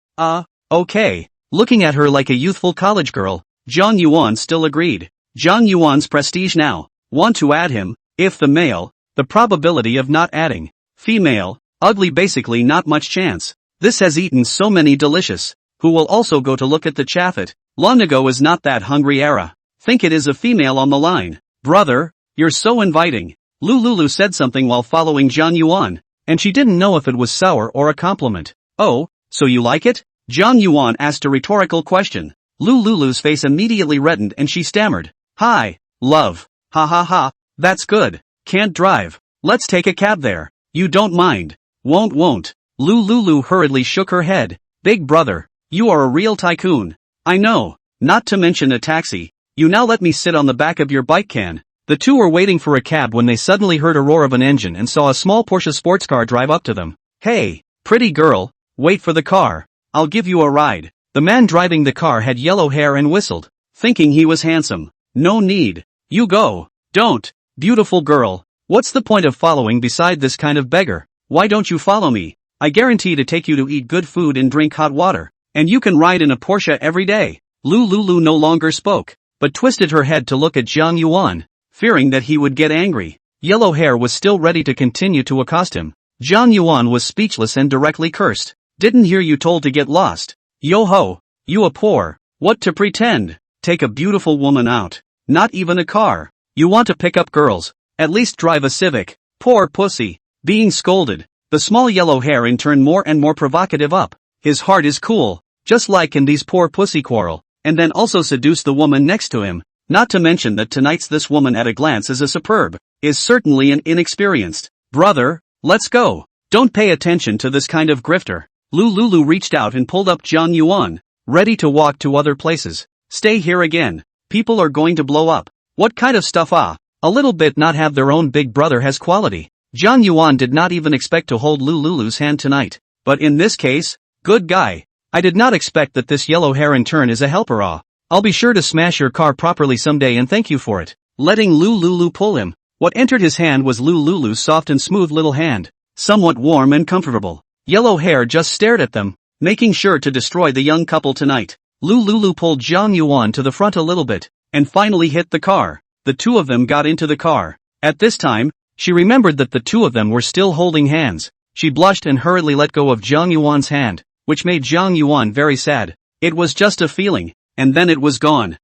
Speaker 1: okay. Looking at her like a youthful college girl, Zhang Yuan still agreed. Zhang Yuan's prestige now. Want to add him? If the male, the probability of not adding. Female, ugly, basically not much chance. This has eaten so many delicious. Who will also go to look at the chaffet? Long ago is not that hungry era. Think it is a female on the line. Brother, you're so inviting. Lulu said something while following Zhang Yuan, and she didn't know if it was sour or a compliment. Oh, so you like it? Zhang Yuan asked a rhetorical question. Lulu's face immediately reddened and she stammered. Hi, love. Ha ha ha, that's good. Can't drive. Let's take a cab there. You don't mind. Won't. Lulu hurriedly shook her head. Big brother, you are a real tycoon. I know, not to mention a taxi. You now let me sit on the back of your bike can. The two were waiting for a cab when they suddenly heard a roar of an engine and saw a small Porsche sports car drive up to them. Hey, pretty girl, wait for the car. I'll give you a ride. The man driving the car had yellow hair and whistled, thinking he was handsome. No need. You go. Don't. Beautiful girl. What's the point of following beside this kind of beggar? Why don't you follow me? I guarantee to take you to eat good food and drink hot water. And you can ride in a Porsche every day. Lulu no longer spoke, but twisted her head to look at Zhang Yuan, fearing that he would get angry. Yellow hair was still ready to continue to accost him. Zhang Yuan was speechless and directly cursed. Didn't hear you told to get lost. Yo-ho, you a poor. What to pretend? Take a beautiful woman out. Not even a car. You want to pick up girls. At least drive a Civic. Poor pussy. Being scolded. The small yellow hair in turn more and more provocative up. His heart is cool. Just like in these poor pussy quarrel. And then also seduce the woman next to him. Not to mention that tonight's this woman at a glance is a superb. Is certainly an inexperienced. Brother, let's go. Don't pay attention to this kind of grifter. Lulu reached out and pulled up Zhang Yuan. Ready to walk to other places. Stay here again. People are going to blow up. What kind of stuff? A little bit not have their own big brother has quality. Zhang Yuan did not even expect to hold Lulu's hand tonight. But in this case, good guy. I did not expect that this yellow hair in turn is a helper. I'll be sure to smash your car properly someday and thank you for it. Letting Lulu pull him. What entered his hand was Lulu's soft and smooth little hand. Somewhat warm and comfortable. Yellow hair just stared at them, making sure to destroy the young couple tonight. Lulu pulled Zhang Yuan to the front a little bit, and finally hit the car. The two of them got into the car. At this time, she remembered that the two of them were still holding hands. She blushed and hurriedly let go of Zhang Yuan's hand, which made Zhang Yuan very sad. It was just a feeling, and then it was gone.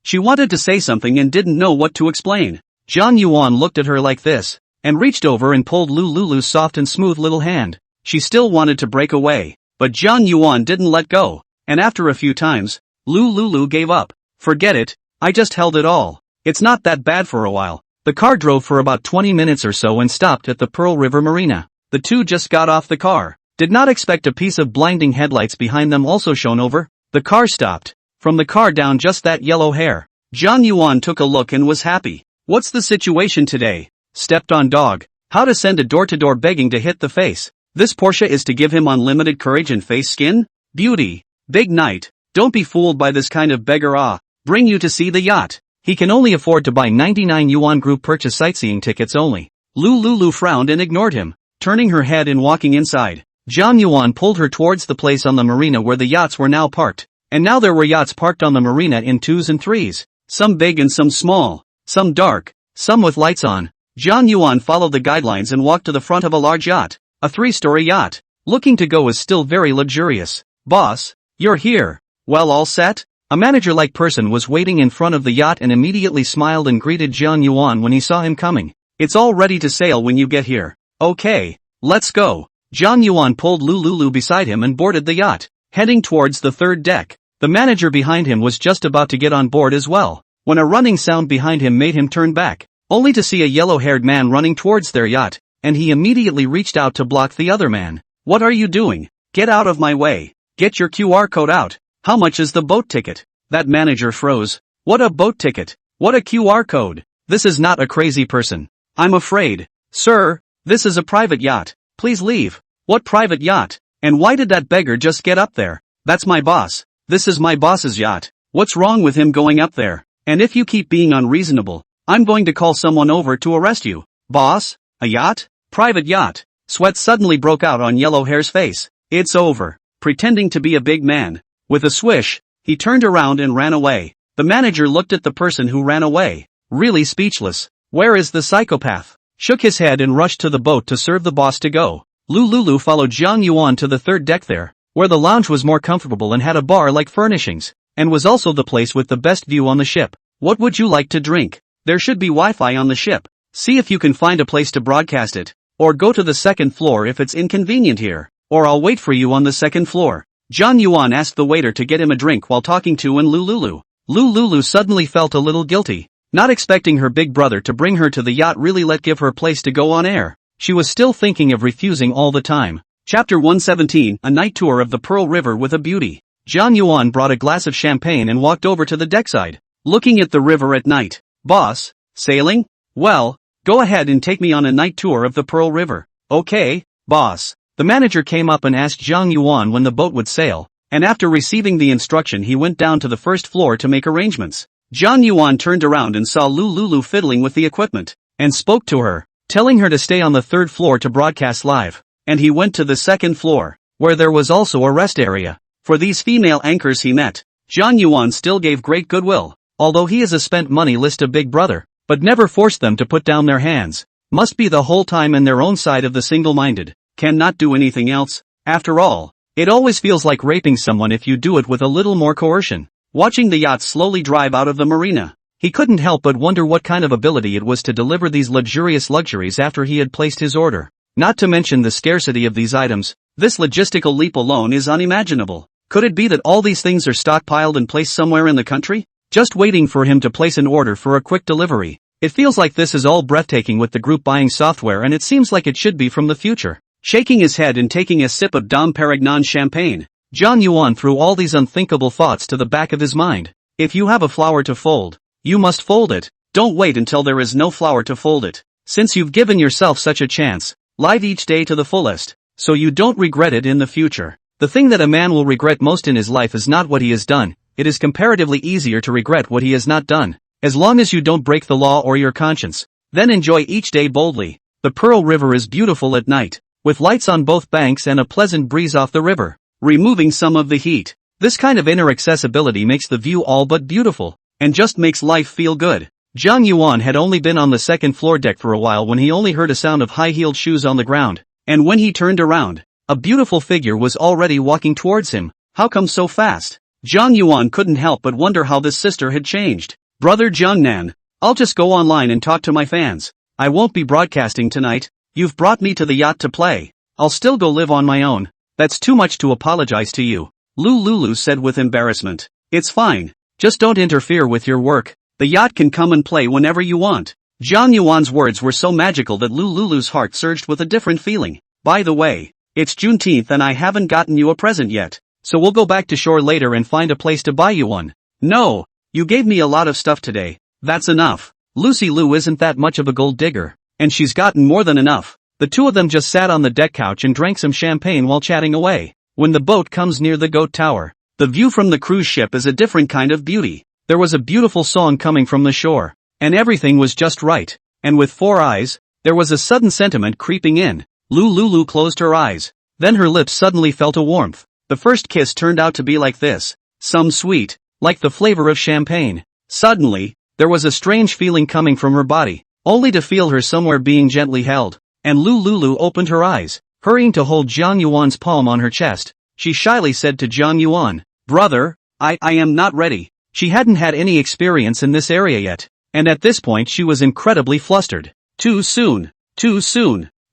Speaker 1: She wanted to say something and didn't know what to explain. Zhang Yuan looked at her like this, and reached over and pulled Lulu's soft and smooth little hand. She still wanted to break away, but Zhang Yuan didn't let go, and after a few times, Lulu gave up. Forget it, I just held it all. It's not that bad for a while. The car drove for about 20 minutes or so and stopped at the Pearl River Marina. The two just got off the car. Did not expect a piece of blinding headlights behind them also shone over. The car stopped. From the car down just that yellow hair. Zhang Yuan took a look and was happy. What's the situation today? Stepped on dog. How to send a door-to-door begging to hit the face. This Porsche is to give him unlimited courage and face skin? Beauty. Big night. Don't be fooled by this kind of beggar. Bring you to see the yacht. He can only afford to buy 99 yuan group purchase sightseeing tickets only. Lulu frowned and ignored him, turning her head and walking inside. Zhang Yuan pulled her towards the place on the marina where the yachts were now parked. And now there were yachts parked on the marina in 2s and 3s. Some big and some small. Some dark. Some with lights on. Zhang Yuan followed the guidelines and walked to the front of a large yacht. A 3-story yacht. Looking to go is still very luxurious. Boss, you're here. Well, all set? A manager-like person was waiting in front of the yacht and immediately smiled and greeted Zhang Yuan when he saw him coming. It's all ready to sail when you get here. Okay, let's go. Zhang Yuan pulled Lulu beside him and boarded the yacht, heading towards the third deck. The manager behind him was just about to get on board as well, when a running sound behind him made him turn back, only to see a yellow-haired man running towards their yacht, and he immediately reached out to block the other man. "What are you doing? Get out of my way. Get your QR code out. How much is the boat ticket?" That manager froze. "What a boat ticket? What a QR code? This is not a crazy person. I'm afraid. Sir, this is a private yacht. Please leave." "What private yacht? And why did that beggar just get up there?" "That's my boss. This is my boss's yacht. What's wrong with him going up there? And if you keep being unreasonable, I'm going to call someone over to arrest you." "Boss? A yacht? Private yacht?" Sweat suddenly broke out on Yellowhair's face. "It's over." Pretending to be a big man. With a swish, he turned around and ran away. The manager looked at the person who ran away, really speechless. Where is the psychopath? Shook his head and rushed to the boat to serve the boss to go. Lulu followed Zhang Yuan to the third deck there, where the lounge was more comfortable and had a bar-like furnishings, and was also the place with the best view on the ship. "What would you like to drink? There should be Wi-Fi on the ship. See if you can find a place to broadcast it. Or go to the second floor if it's inconvenient here. Or I'll wait for you on the second floor." Zhang Yuan asked the waiter to get him a drink while talking to Lulu. Lulu suddenly felt a little guilty. Not expecting her big brother to bring her to the yacht really let give her place to go on air. She was still thinking of refusing all the time. Chapter 117, A Night Tour of the Pearl River with a Beauty. Zhang Yuan brought a glass of champagne and walked over to the deckside, looking at the river at night. "Boss, sailing? Well, go ahead and take me on a night tour of the Pearl River." "Okay, boss." The manager came up and asked Zhang Yuan when the boat would sail, and after receiving the instruction he went down to the first floor to make arrangements. Zhang Yuan turned around and saw Lulu fiddling with the equipment, and spoke to her, telling her to stay on the third floor to broadcast live, and he went to the second floor, where there was also a rest area. For these female anchors he met, Zhang Yuan still gave great goodwill, although he is a spent money list of big brother, but never forced them to put down their hands. Must be the whole time in their own side of the single-minded. Cannot do anything else. After all, it always feels like raping someone if you do it with a little more coercion. Watching the yacht slowly drive out of the marina, he couldn't help but wonder what kind of ability it was to deliver these luxurious luxuries after he had placed his order. Not to mention the scarcity of these items, this logistical leap alone is unimaginable. Could it be that all these things are stockpiled and placed somewhere in the country, just waiting for him to place an order for a quick delivery? It feels like this is all breathtaking with the group buying software, and it seems like it should be from the future. Shaking his head and taking a sip of Dom Perignon champagne, Zhang Yuan threw all these unthinkable thoughts to the back of his mind. If you have a flower to fold, you must fold it. Don't wait until there is no flower to fold it. Since you've given yourself such a chance, live each day to the fullest, so you don't regret it in the future. The thing that a man will regret most in his life is not what he has done. It is comparatively easier to regret what he has not done. As long as you don't break the law or your conscience, then enjoy each day boldly. The Pearl River is beautiful at night, with lights on both banks and a pleasant breeze off the river, removing some of the heat. This kind of inner accessibility makes the view all but beautiful, and just makes life feel good. Zhang Yuan had only been on the second floor deck for a while when he only heard a sound of high-heeled shoes on the ground, and when he turned around, a beautiful figure was already walking towards him. How come so fast? Zhang Yuan couldn't help but wonder how this sister had changed. "Brother Jiangnan, I'll just go online and talk to my fans. I won't be broadcasting tonight. You've brought me to the yacht to play. I'll still go live on my own. That's too much to apologize to you," Lulu said with embarrassment. "It's fine. Just don't interfere with your work. The yacht can come and play whenever you want." Zhang Yuan's words were so magical that Lulu's heart surged with a different feeling. "By the way, it's Juneteenth and I haven't gotten you a present yet, so we'll go back to shore later and find a place to buy you one." "No, you gave me a lot of stuff today. That's enough. Lucy Liu isn't that much of a gold digger, and she's gotten more than enough." The two of them just sat on the deck couch and drank some champagne while chatting away. When the boat comes near the Goat Tower, the view from the cruise ship is a different kind of beauty. There was a beautiful song coming from the shore, and everything was just right. And with 4 eyes, there was a sudden sentiment creeping in. Lulu closed her eyes. Then her lips suddenly felt a warmth. The first kiss turned out to be like this. Some sweet, like the flavor of champagne. Suddenly, there was a strange feeling coming from her body, only to feel her somewhere being gently held. And Lulu opened her eyes, hurrying to hold Zhang Yuan's palm on her chest. She shyly said to Zhang Yuan, "Brother, I am not ready." She hadn't had any experience in this area yet, and at this point she was incredibly flustered. Too soon.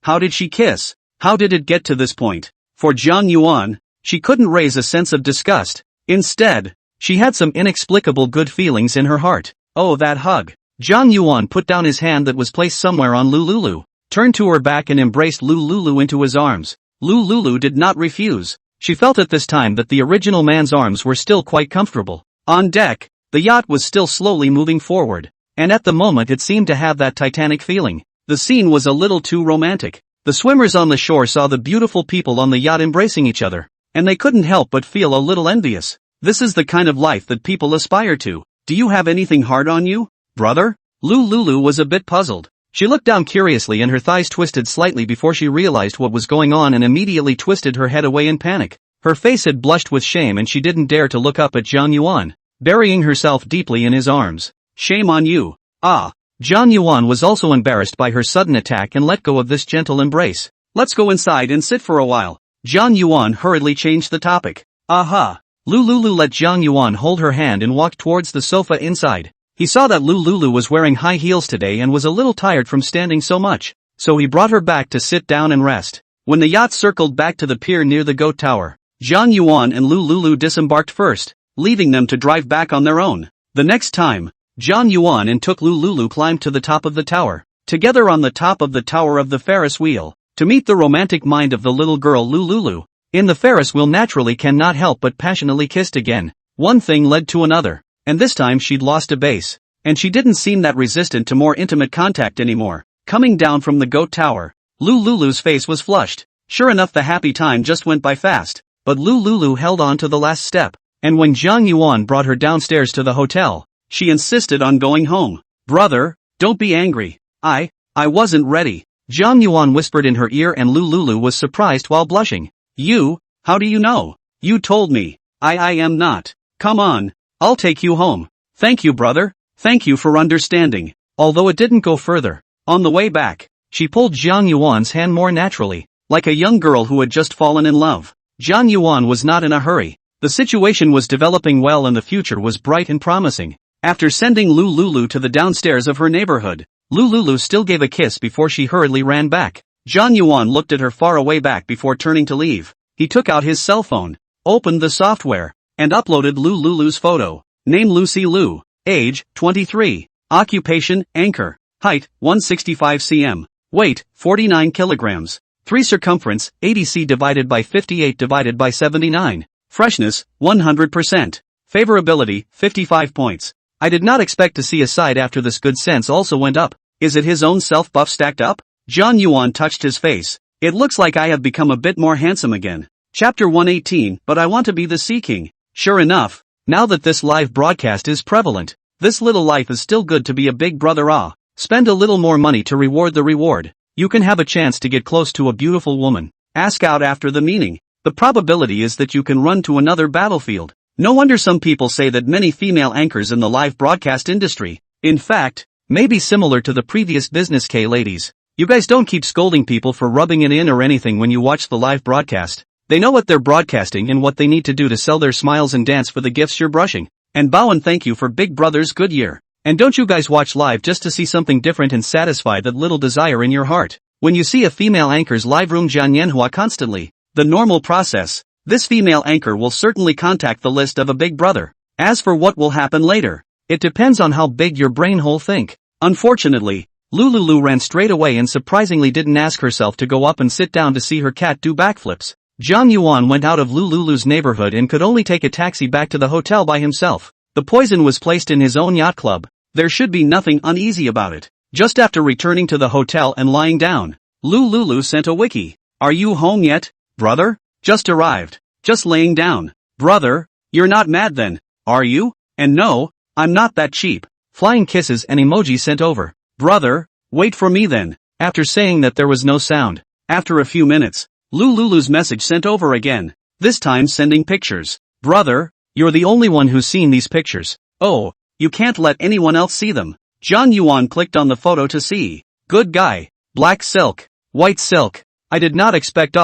Speaker 1: How did she kiss? How did it get to this point? For Jiang Yuan, she couldn't raise a sense of disgust. Instead, she had some inexplicable good feelings in her heart. Oh, that hug. Jiang Yuan put down his hand that was placed somewhere on Lulu, turned to her back and embraced Lulu into his arms. Lulu did not refuse. She felt at this time that the original man's arms were still quite comfortable. On deck, the yacht was still slowly moving forward, and at the moment it seemed to have that Titanic feeling. The scene was a little too romantic. The swimmers on the shore saw the beautiful people on the yacht embracing each other, and they couldn't help but feel a little envious. This is the kind of life that people aspire to. Do you have anything hard on you, brother? Lulu was a bit puzzled. She looked down curiously and her thighs twisted slightly before she realized what was going on and immediately twisted her head away in panic. Her face had blushed with shame and she didn't dare to look up at Jiang Yuan, burying herself deeply in his arms. Shame on you. Ah. Jiang Yuan was also embarrassed by her sudden attack and let go of this gentle embrace. Let's go inside and sit for a while. Jiang Yuan hurriedly changed the topic. Aha. Lulu let Jiang Yuan hold her hand and walked towards the sofa inside. He saw that Lulu was wearing high heels today and was a little tired from standing so much, so he brought her back to sit down and rest. When the yacht circled back to the pier near the Goat Tower, Jiang Yuan and Lulu disembarked first, leaving them to drive back on their own. The next time, Jiang Yuan and Lulu climbed to the top of the tower, together on the top of the tower of the Ferris wheel, to meet the romantic mind of the little girl Lulu. In the Ferris wheel naturally cannot help but passionately kissed again. One thing led to another, and this time she'd lost a base, and she didn't seem that resistant to more intimate contact anymore. Coming down from the Goat Tower, Lulu's face was flushed. Sure enough, the happy time just went by fast, but Lulu held on to the last step, and when Jiang Yuan brought her downstairs to the hotel, she insisted on going home. Brother, don't be angry. I wasn't ready. Jiang Yuan whispered in her ear and Lulu was surprised while blushing. You, how do you know? You told me. I am not. Come on, I'll take you home. Thank you, brother. Thank you for understanding. Although it didn't go further. On the way back, she pulled Jiang Yuan's hand more naturally, like a young girl who had just fallen in love. Jiang Yuan was not in a hurry. The situation was developing well and the future was bright and promising. After sending Lulu to the downstairs of her neighborhood, Lulu still gave a kiss before she hurriedly ran back. Jiang Yuan looked at her far away back before turning to leave. He took out his cell phone, opened the software, and uploaded Lulu's photo. Name Lucy Liu. Age, 23. Occupation, anchor. Height, 165 cm. Weight, 49 kilograms. 3 circumference, 80 divided by 58 divided by 79. Freshness, 100%. Favorability, 55 points. I did not expect to see a side after this good sense also went up. Is it his own self-buff stacked up? Jiang Yuan touched his face. It looks like I have become a bit more handsome again. Chapter 118, but I want to be the Sea King. Sure enough, now that this live broadcast is prevalent, this little life is still good to be a big brother. Spend a little more money to reward the reward. You can have a chance to get close to a beautiful woman. Ask out after the meaning. The probability is that you can run to another battlefield. No wonder some people say that many female anchors in the live broadcast industry, in fact, may be similar to the previous business ladies. You guys don't keep scolding people for rubbing it in or anything when you watch the live broadcast. They know what they're broadcasting and what they need to do to sell their smiles and dance for the gifts you're brushing. And bow and thank you for Big Brother's good year. And don't you guys watch live just to see something different and satisfy that little desire in your heart? When you see a female anchor's live room manhwa constantly, the normal process, this female anchor will certainly contact the list of a big brother. As for what will happen later, it depends on how big your brain hole think. Unfortunately, Lulu ran straight away and surprisingly didn't ask herself to go up and sit down to see her cat do backflips. Jiang Yuan went out of Lulu's neighborhood and could only take a taxi back to the hotel by himself. The poison was placed in his own yacht club. There should be nothing uneasy about it. Just after returning to the hotel and lying down, Lulu sent a wiki. Are you home yet, brother? Just arrived. Just laying down. Brother, you're not mad then, are you? And no, I'm not that cheap. Flying kisses and emoji sent over. Brother, wait for me then. After saying that there was no sound. After a few minutes, Lulu's message sent over again. This time sending pictures. Brother, you're the only one who's seen these pictures. Oh, you can't let anyone else see them. Jiang Yuan clicked on the photo to see. Good guy. Black silk. White silk. I did not expect.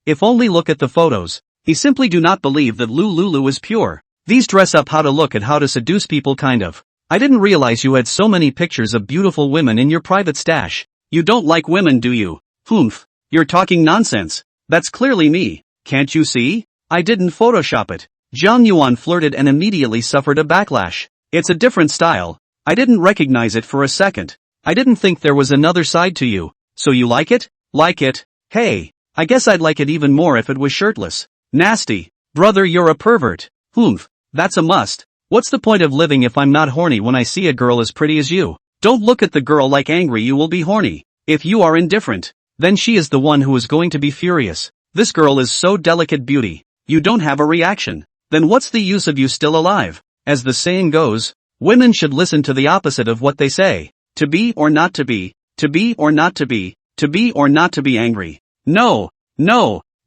Speaker 1: If only look at the photos. He simply do not believe that Lulu is pure. These dress up how to look at how to seduce people kind of. I didn't realize you had so many pictures of beautiful women in your private stash. You don't like women, do you? Humph. You're talking nonsense. That's clearly me. Can't you see? I didn't Photoshop it. Zhang Yuan flirted and immediately suffered a backlash. It's a different style. I didn't recognize it for a second. I didn't think there was another side to you. So you like it? Like it? Hey, I guess I'd like it even more if it was shirtless. Nasty. Brother, you're a pervert. Humph. That's a must. What's the point of living if I'm not horny when I see a girl as pretty as you? Don't look at the girl like angry, you will be horny. If you are indifferent, then she is the one who is going to be furious. This girl is so delicate beauty. You don't have a reaction. Then what's the use of you still alive? As the saying goes, women should listen to the opposite of what they say. To be or not to be, to be or not to be, to be or not to be angry. No,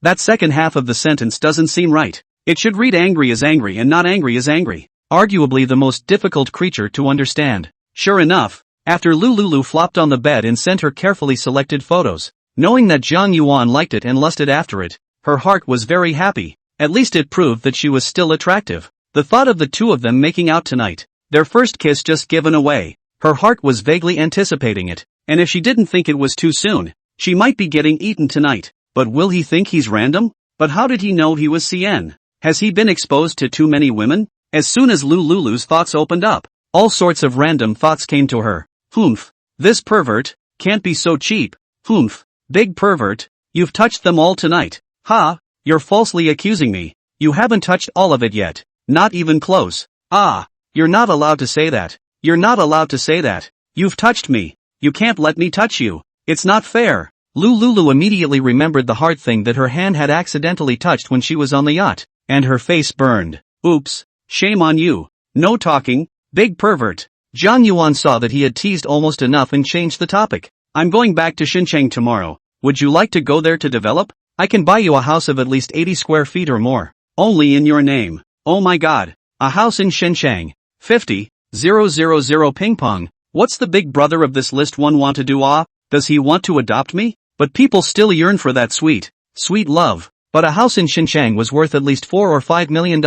Speaker 1: that second half of the sentence doesn't seem right. It should read angry is angry and not angry is angry. Arguably the most difficult creature to understand. Sure enough, after Lulu flopped on the bed and sent her carefully selected photos, knowing that Zhang Yuan liked it and lusted after it, her heart was very happy. At least it proved that she was still attractive. The thought of the two of them making out tonight, their first kiss just given away, her heart was vaguely anticipating it, and if she didn't think it was too soon, she might be getting eaten tonight. But will he think he's random? But how did he know he was CN? Has he been exposed to too many women? As soon as Lulu's thoughts opened up, all sorts of random thoughts came to her. Humph. This pervert can't be so cheap. Humph. Big pervert. You've touched them all tonight. Ha. You're falsely accusing me. You haven't touched all of it yet. Not even close. Ah. You're not allowed to say that. You're not allowed to say that. You've touched me. You can't let me touch you. It's not fair. Lulu immediately remembered the hard thing that her hand had accidentally touched when she was on the yacht, and her face burned. Oops. Shame on you. No talking. Big pervert. Zhang Yuan saw that he had teased almost enough and changed the topic. I'm going back to Xinjiang tomorrow. Would you like to go there to develop? I can buy you a house of at least 80 square feet or more. Only in your name. Oh my god. A house in Xinjiang. 50,000 ping pong. What's the big brother of this list one want to do? Does he want to adopt me? But people still yearn for that sweet love. But a house in Xinjiang was worth at least $4 or $5 million.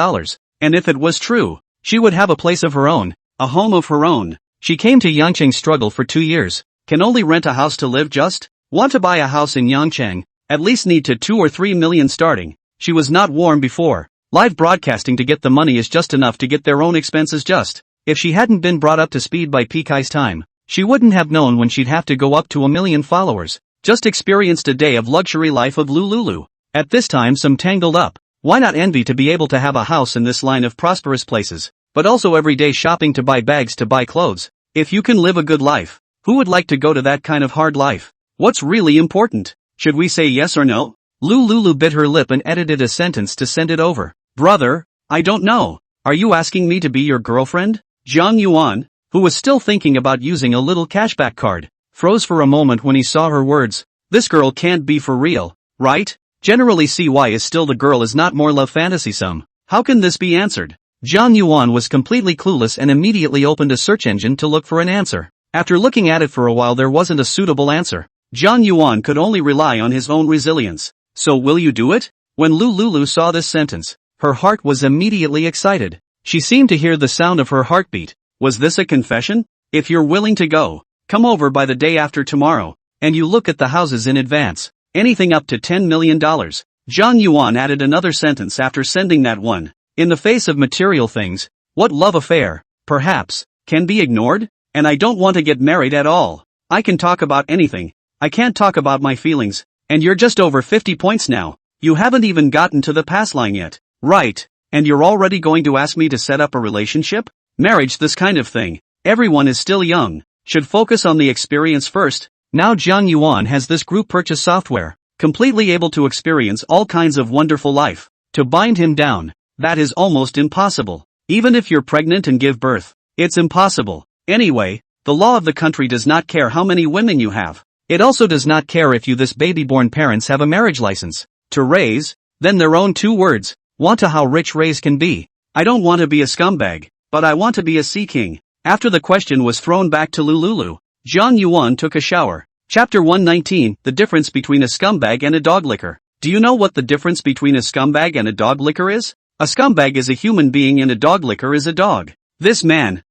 Speaker 1: And if it was true, she would have a place of her own, a home of her own. She came to Yangcheng struggle for 2 years. Can only rent a house to live just? Want to buy a house in Yangcheng? At least need to 2 or 3 million starting. She was not warm before. Live broadcasting to get the money is just enough to get their own expenses just. If she hadn't been brought up to speed by PK's time, she wouldn't have known when she'd have to go up to 1 million followers. Just experienced a day of luxury life of Lulu. At this time some tangled up. Why not envy to be able to have a house in this line of prosperous places, but also everyday shopping to buy bags to buy clothes. If you can live a good life, who would like to go to that kind of hard life? What's really important? Should we say yes or no? Lulu bit her lip and edited a sentence to send it over. Brother, I don't know. Are you asking me to be your girlfriend? Zhang Yuan, who was still thinking about using a little cashback card, froze for a moment when he saw her words. This girl can't be for real, right? Generally CY is still the girl is not more love fantasy some. How can this be answered? Zhang Yuan was completely clueless and immediately opened a search engine to look for an answer. After looking at it for a while there wasn't a suitable answer. Zhang Yuan could only rely on his own resilience. So will you do it? When Lulu saw this sentence, her heart was immediately excited. She seemed to hear the sound of her heartbeat. Was this a confession? If you're willing to go, come over by the day after tomorrow, and you look at the houses in advance. Anything up to $10 million. Zhang Yuan added another sentence after sending that one. In the face of material things, what love affair, perhaps, can be ignored? And I don't want to get married at all. I can talk about anything. I can't talk about my feelings. And you're just over 50 points now. You haven't even gotten to the pass line yet. Right. And you're already going to ask me to set up a relationship? Marriage, this kind of thing. Everyone is still young. Should focus on the experience first. Now Zhang Yuan has this group purchase software, completely able to experience all kinds of wonderful life. To bind him down, that is almost impossible. Even if you're pregnant and give birth, it's impossible. Anyway, the law of the country does not care how many women you have. It also does not care if you this baby-born parents have a marriage license. To raise, then their own 2 words, want to how rich raise can be. I don't want to be a scumbag, but I want to be a sea king. After the question was thrown back to Lulu, Zhang Yuan took a shower. Chapter 119, The Difference Between a Scumbag and a Dog Licker. Do you know what the difference between a scumbag and a dog licker is? A scumbag is a human being and a dog licker is a dog. This man,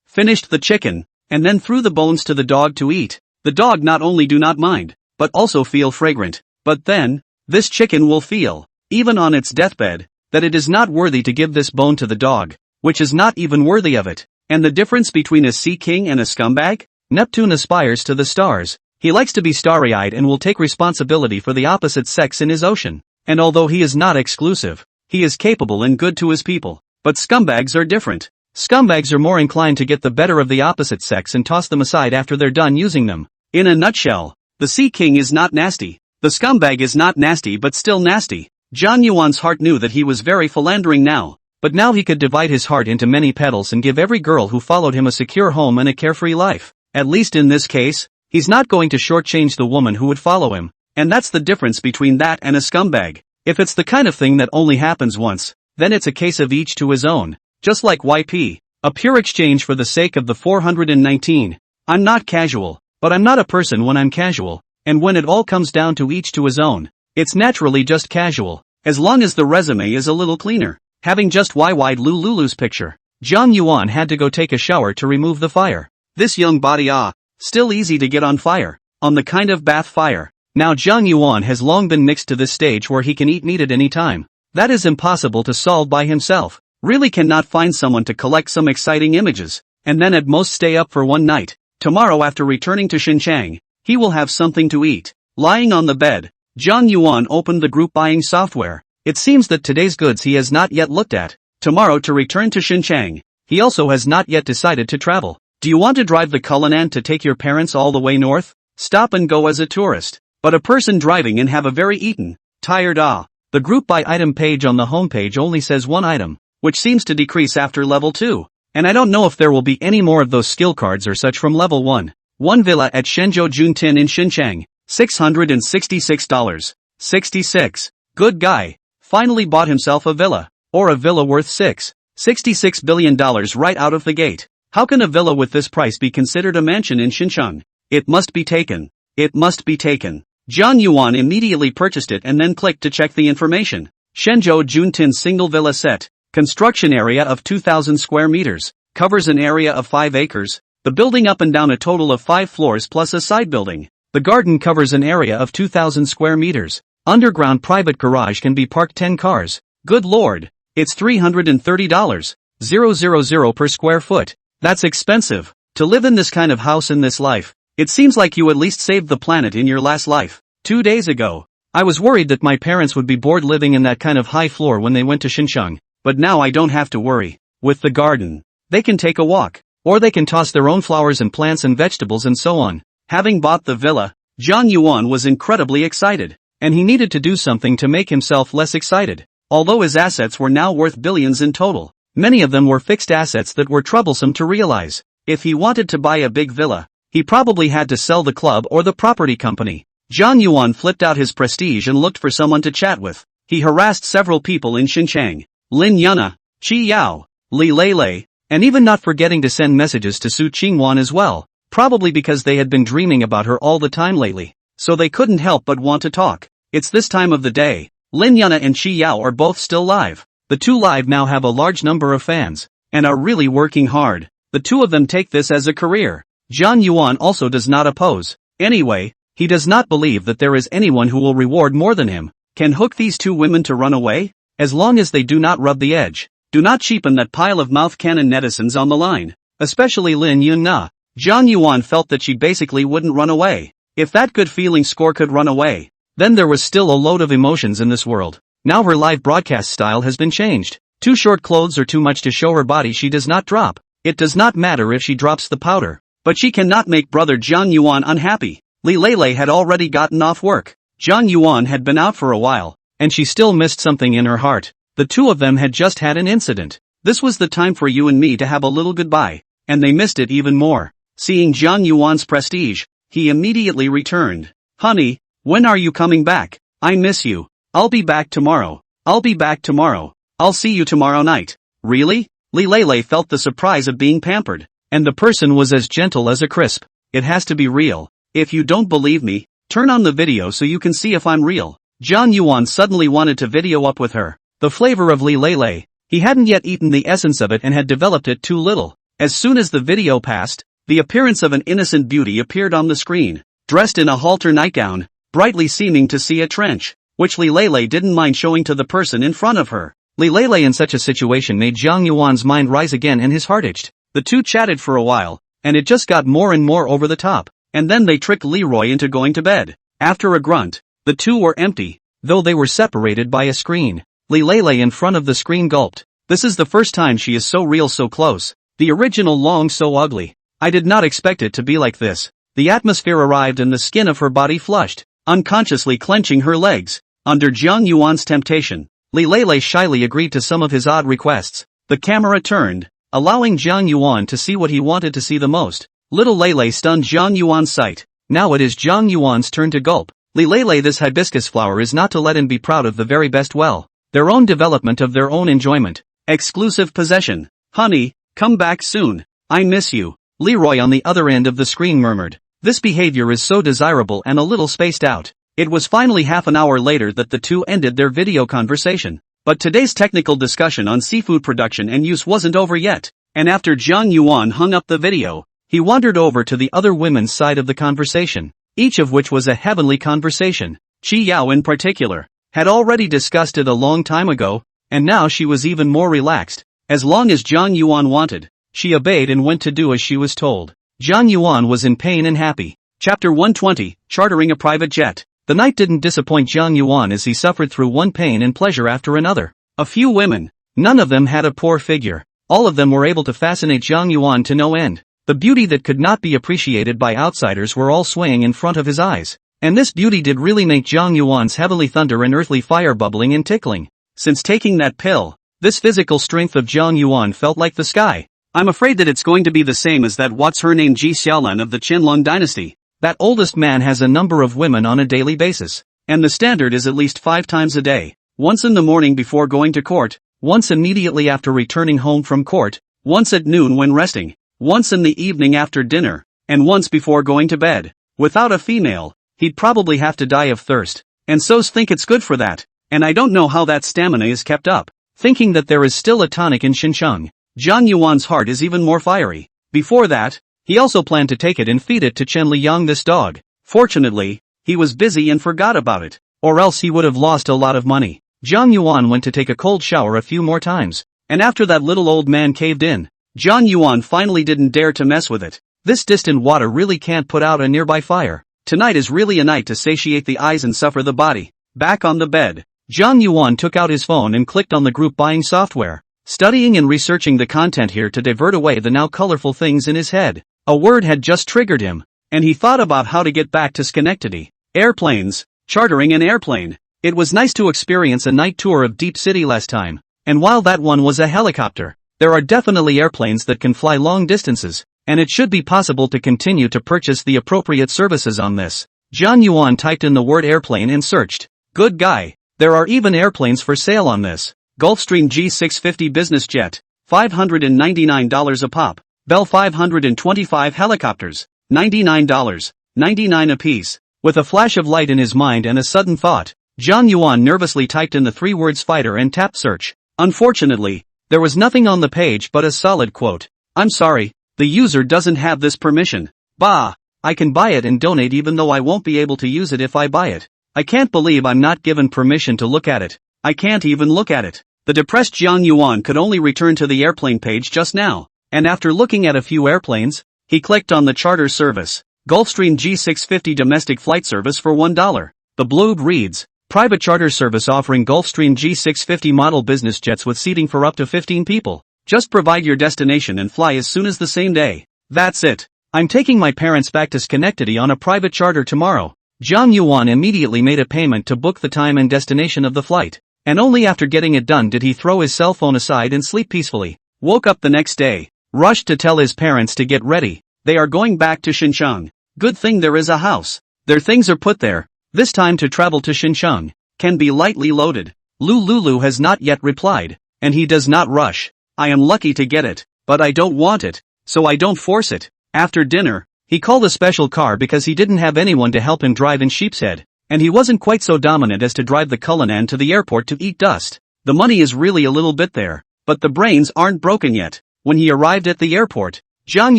Speaker 1: finished the chicken, and then threw the bones to the dog to eat. The dog not only do not mind, but also feel fragrant. But then, this chicken will feel, even on its deathbed, that it is not worthy to give this bone to the dog, which is not even worthy of it. And the difference between a sea king and a scumbag? Neptune aspires to the stars. He likes to be starry-eyed and will take responsibility for the opposite sex in his ocean. And although he is not exclusive, he is capable and good to his people. But scumbags are different. Scumbags are more inclined to get the better of the opposite sex and toss them aside after they're done using them. In a nutshell, the sea king is not nasty. The scumbag is not nasty but still nasty. John Yuan's heart knew that he was very philandering now, but now he could divide his heart into many petals and give every girl who followed him a secure home and a carefree life. At least in this case, he's not going to shortchange the woman who would follow him, and that's the difference between that and a scumbag. If it's the kind of thing that only happens once, then it's a case of each to his own, just like YP, a pure exchange for the sake of the 419. I'm not casual, but I'm not a person when I'm casual, and when it all comes down to each to his own, it's naturally just casual, as long as the resume is a little cleaner. Having just YY'd Lulu's picture, John Yuan had to go take a shower to remove the fire. This young body still easy to get on fire, on the kind of bath fire. Now John Yuan has long been mixed to this stage where he can eat meat at any time. That is impossible to solve by himself. Really cannot find someone to collect some exciting images, and then at most stay up for one night. Tomorrow after returning to Xinjiang, he will have something to eat. Lying on the bed, John Yuan opened the group buying software. It seems that today's goods he has not yet looked at. Tomorrow to return to Xinjiang. He also has not yet decided to travel. Do you want to drive the Cullinan to take your parents all the way north? Stop and go as a tourist. But a person driving and have a very eaten, tired The group by item page on the homepage only says one item, which seems to decrease after level 2. And I don't know if there will be any more of those skill cards or such from level 1. One villa at Shenzhou Juntin in Xinjiang. $666. 66. Good guy. Finally bought himself a villa. Or a villa worth $66 billion right out of the gate. How can a villa with this price be considered a mansion in Xinjiang? It must be taken. It must be taken. John Yuan immediately purchased it and then clicked to check the information. Shenzhou Juntin single villa set. Construction area of 2,000 square meters. Covers an area of 5 acres. The building up and down a total of 5 floors plus a side building. The garden covers an area of 2,000 square meters. Underground private garage can be parked 10 cars. Good lord. It's $330,000 per square foot. That's expensive. To live in this kind of house in this life. It seems like you at least saved the planet in your last life. 2 days ago, I was worried that my parents would be bored living in that kind of high floor when they went to Xinjiang. But now I don't have to worry. With the garden, they can take a walk. Or they can toss their own flowers and plants and vegetables and so on. Having bought the villa, John Yuan was incredibly excited. And he needed to do something to make himself less excited. Although his assets were now worth billions in total, many of them were fixed assets that were troublesome to realize. If he wanted to buy a big villa, he probably had to sell the club or the property company. John Yuan flipped out his prestige and looked for someone to chat with. He harassed several people in Xinjiang. Lin Yana, Qi Yao, Li Lei, and even not forgetting to send messages to Su Qingwan as well, probably because they had been dreaming about her all the time lately, so they couldn't help but want to talk. It's this time of the day. Lin Yana and Qi Yao are both still live. The two live now have a large number of fans, and are really working hard. The two of them take this as a career. John Yuan also does not oppose. Anyway, he does not believe that there is anyone who will reward more than him. Can hook these two women to run away? As long as they do not rub the edge. Do not cheapen that pile of mouth cannon netizens on the line. Especially Lin Yunna. John Yuan felt that she basically wouldn't run away. If that good feeling score could run away, then there was still a load of emotions in this world. Now her live broadcast style has been changed. Too short clothes or too much to show her body she does not drop. It does not matter if she drops the powder. But she cannot make brother John Yuan unhappy. Li Lei had already gotten off work. John Yuan had been out for a while, and she still missed something in her heart. The two of them had just had an incident. This was the time for you and me to have a little goodbye, and they missed it even more. Seeing John Yuan's prestige, he immediately returned. Honey, when are you coming back? I miss you. I'll be back tomorrow. I'll be back tomorrow. I'll see you tomorrow night. Really? Li Lei felt the surprise of being pampered. And the person was as gentle as a crisp. It has to be real. If you don't believe me, turn on the video so you can see if I'm real. John Yuan suddenly wanted to video up with her. The flavor of Li Lei. He hadn't yet eaten the essence of it and had developed it too little. As soon as the video passed, the appearance of an innocent beauty appeared on the screen. dressed in a halter nightgown, brightly seeming to see a trench, which Li Lei didn't mind showing to the person in front of her. Li Lei in such a situation made Zhang Yuan's mind rise again and his heart itched. The two chatted for a while, and it just got more and more over the top, and then they tricked Leroy into going to bed. After a grunt, the two were empty, though they were separated by a screen. Li Lei in front of the screen gulped. This is the first time she is so real so close. The original long so ugly. I did not expect it to be like this. The atmosphere arrived and the skin of her body flushed, unconsciously clenching her legs. Under Zhang Yuan's temptation, Li Lei shyly agreed to some of his odd requests. The camera turned, allowing Zhang Yuan to see what he wanted to see the most. Little Lei stunned Zhang Yuan's sight. Now it is Zhang Yuan's turn to gulp. Li Lei, this hibiscus flower is not to let him be proud of the very best, well, their own development of their own enjoyment. Exclusive possession. Honey, come back soon. I miss you. Leroy on the other end of the screen murmured. This behavior is so desirable and a little spaced out. It was finally half an hour later that the two ended their video conversation. But today's technical discussion on seafood production and use wasn't over yet, and after Zhang Yuan hung up the video, he wandered over to the other women's side of the conversation, each of which was a heavenly conversation. Qi Yao in particular had already discussed it a long time ago, and now she was even more relaxed. As long as Zhang Yuan wanted, she obeyed and went to do as she was told. Zhang Yuan was in pain and happy. Chapter 120, Chartering a Private Jet. The night didn't disappoint Zhang Yuan as he suffered through one pain and pleasure after another. A few women, none of them had a poor figure. All of them were able to fascinate Zhang Yuan to no end. The beauty that could not be appreciated by outsiders were all swaying in front of his eyes. And this beauty did really make Zhang Yuan's heavenly thunder and earthly fire bubbling and tickling. Since taking that pill, this physical strength of Zhang Yuan felt like the sky. I'm afraid that it's going to be the same as that what's-her-name Ji Xiaolan of the Qianlong dynasty. That oldest man has a number of women on a daily basis. And the standard is at least 5 times a day. Once in the morning before going to court, once immediately after returning home from court, once at noon when resting, once in the evening after dinner, and once before going to bed. Without a female, he'd probably have to die of thirst. And so's think it's good for that. And I don't know how that stamina is kept up. Thinking that there is still a tonic in Xincheng, Zhang Yuan's heart is even more fiery. Before that, he also planned to take it and feed it to Chen Liang, this dog. Fortunately, he was busy and forgot about it, or else he would have lost a lot of money. Zhang Yuan went to take a cold shower a few more times, and after that little old man caved in, Zhang Yuan finally didn't dare to mess with it. This distant water really can't put out a nearby fire. Tonight is really a night to satiate the eyes and suffer the body. Back on the bed, Zhang Yuan took out his phone and clicked on the group buying software, studying and researching the content here to divert away the now colorful things in his head. A word had just triggered him, and he thought about how to get back to Schenectady. Airplanes, chartering an airplane. It was nice to experience a night tour of Deep City last time, and while that one was a helicopter, there are definitely airplanes that can fly long distances, and it should be possible to continue to purchase the appropriate services on this. Zhang Yuan typed in the word airplane and searched. Good guy, there are even airplanes for sale on this. Gulfstream G650 business jet, $599 a pop. Bell 525 helicopters, $99, $99 apiece. With a flash of light in his mind and a sudden thought, Zhang Yuan nervously typed in the 3 words fighter and tapped search. Unfortunately, there was nothing on the page but a solid quote. I'm sorry, the user doesn't have this permission. Bah, I can buy it and donate even though I won't be able to use it if I buy it. I can't believe I'm not given permission to look at it. I can't even look at it. The depressed Zhang Yuan could only return to the airplane page just now. And after looking at a few airplanes, he clicked on the charter service, Gulfstream G650 domestic flight service for $1. The blurb reads, private charter service offering Gulfstream G650 model business jets with seating for up to 15 people. Just provide your destination and fly as soon as the same day. That's it. I'm taking my parents back to Schenectady on a private charter tomorrow. Zhang Yuan immediately made a payment to book the time and destination of the flight, and only after getting it done did he throw his cell phone aside and sleep peacefully. Woke up the next day, rushed to tell his parents to get ready. They are going back to Xincheng. Good thing there is a house. Their things are put there. This time to travel to Xincheng can be lightly loaded. Lulu has not yet replied, and he does not rush. I am lucky to get it, but I don't want it, so I don't force it. After dinner, he called a special car because he didn't have anyone to help him drive in Sheepshead, and he wasn't quite so dominant as to drive the Cullinan to the airport to eat dust. The money is really a little bit there, but the brains aren't broken yet. When he arrived at the airport, Zhang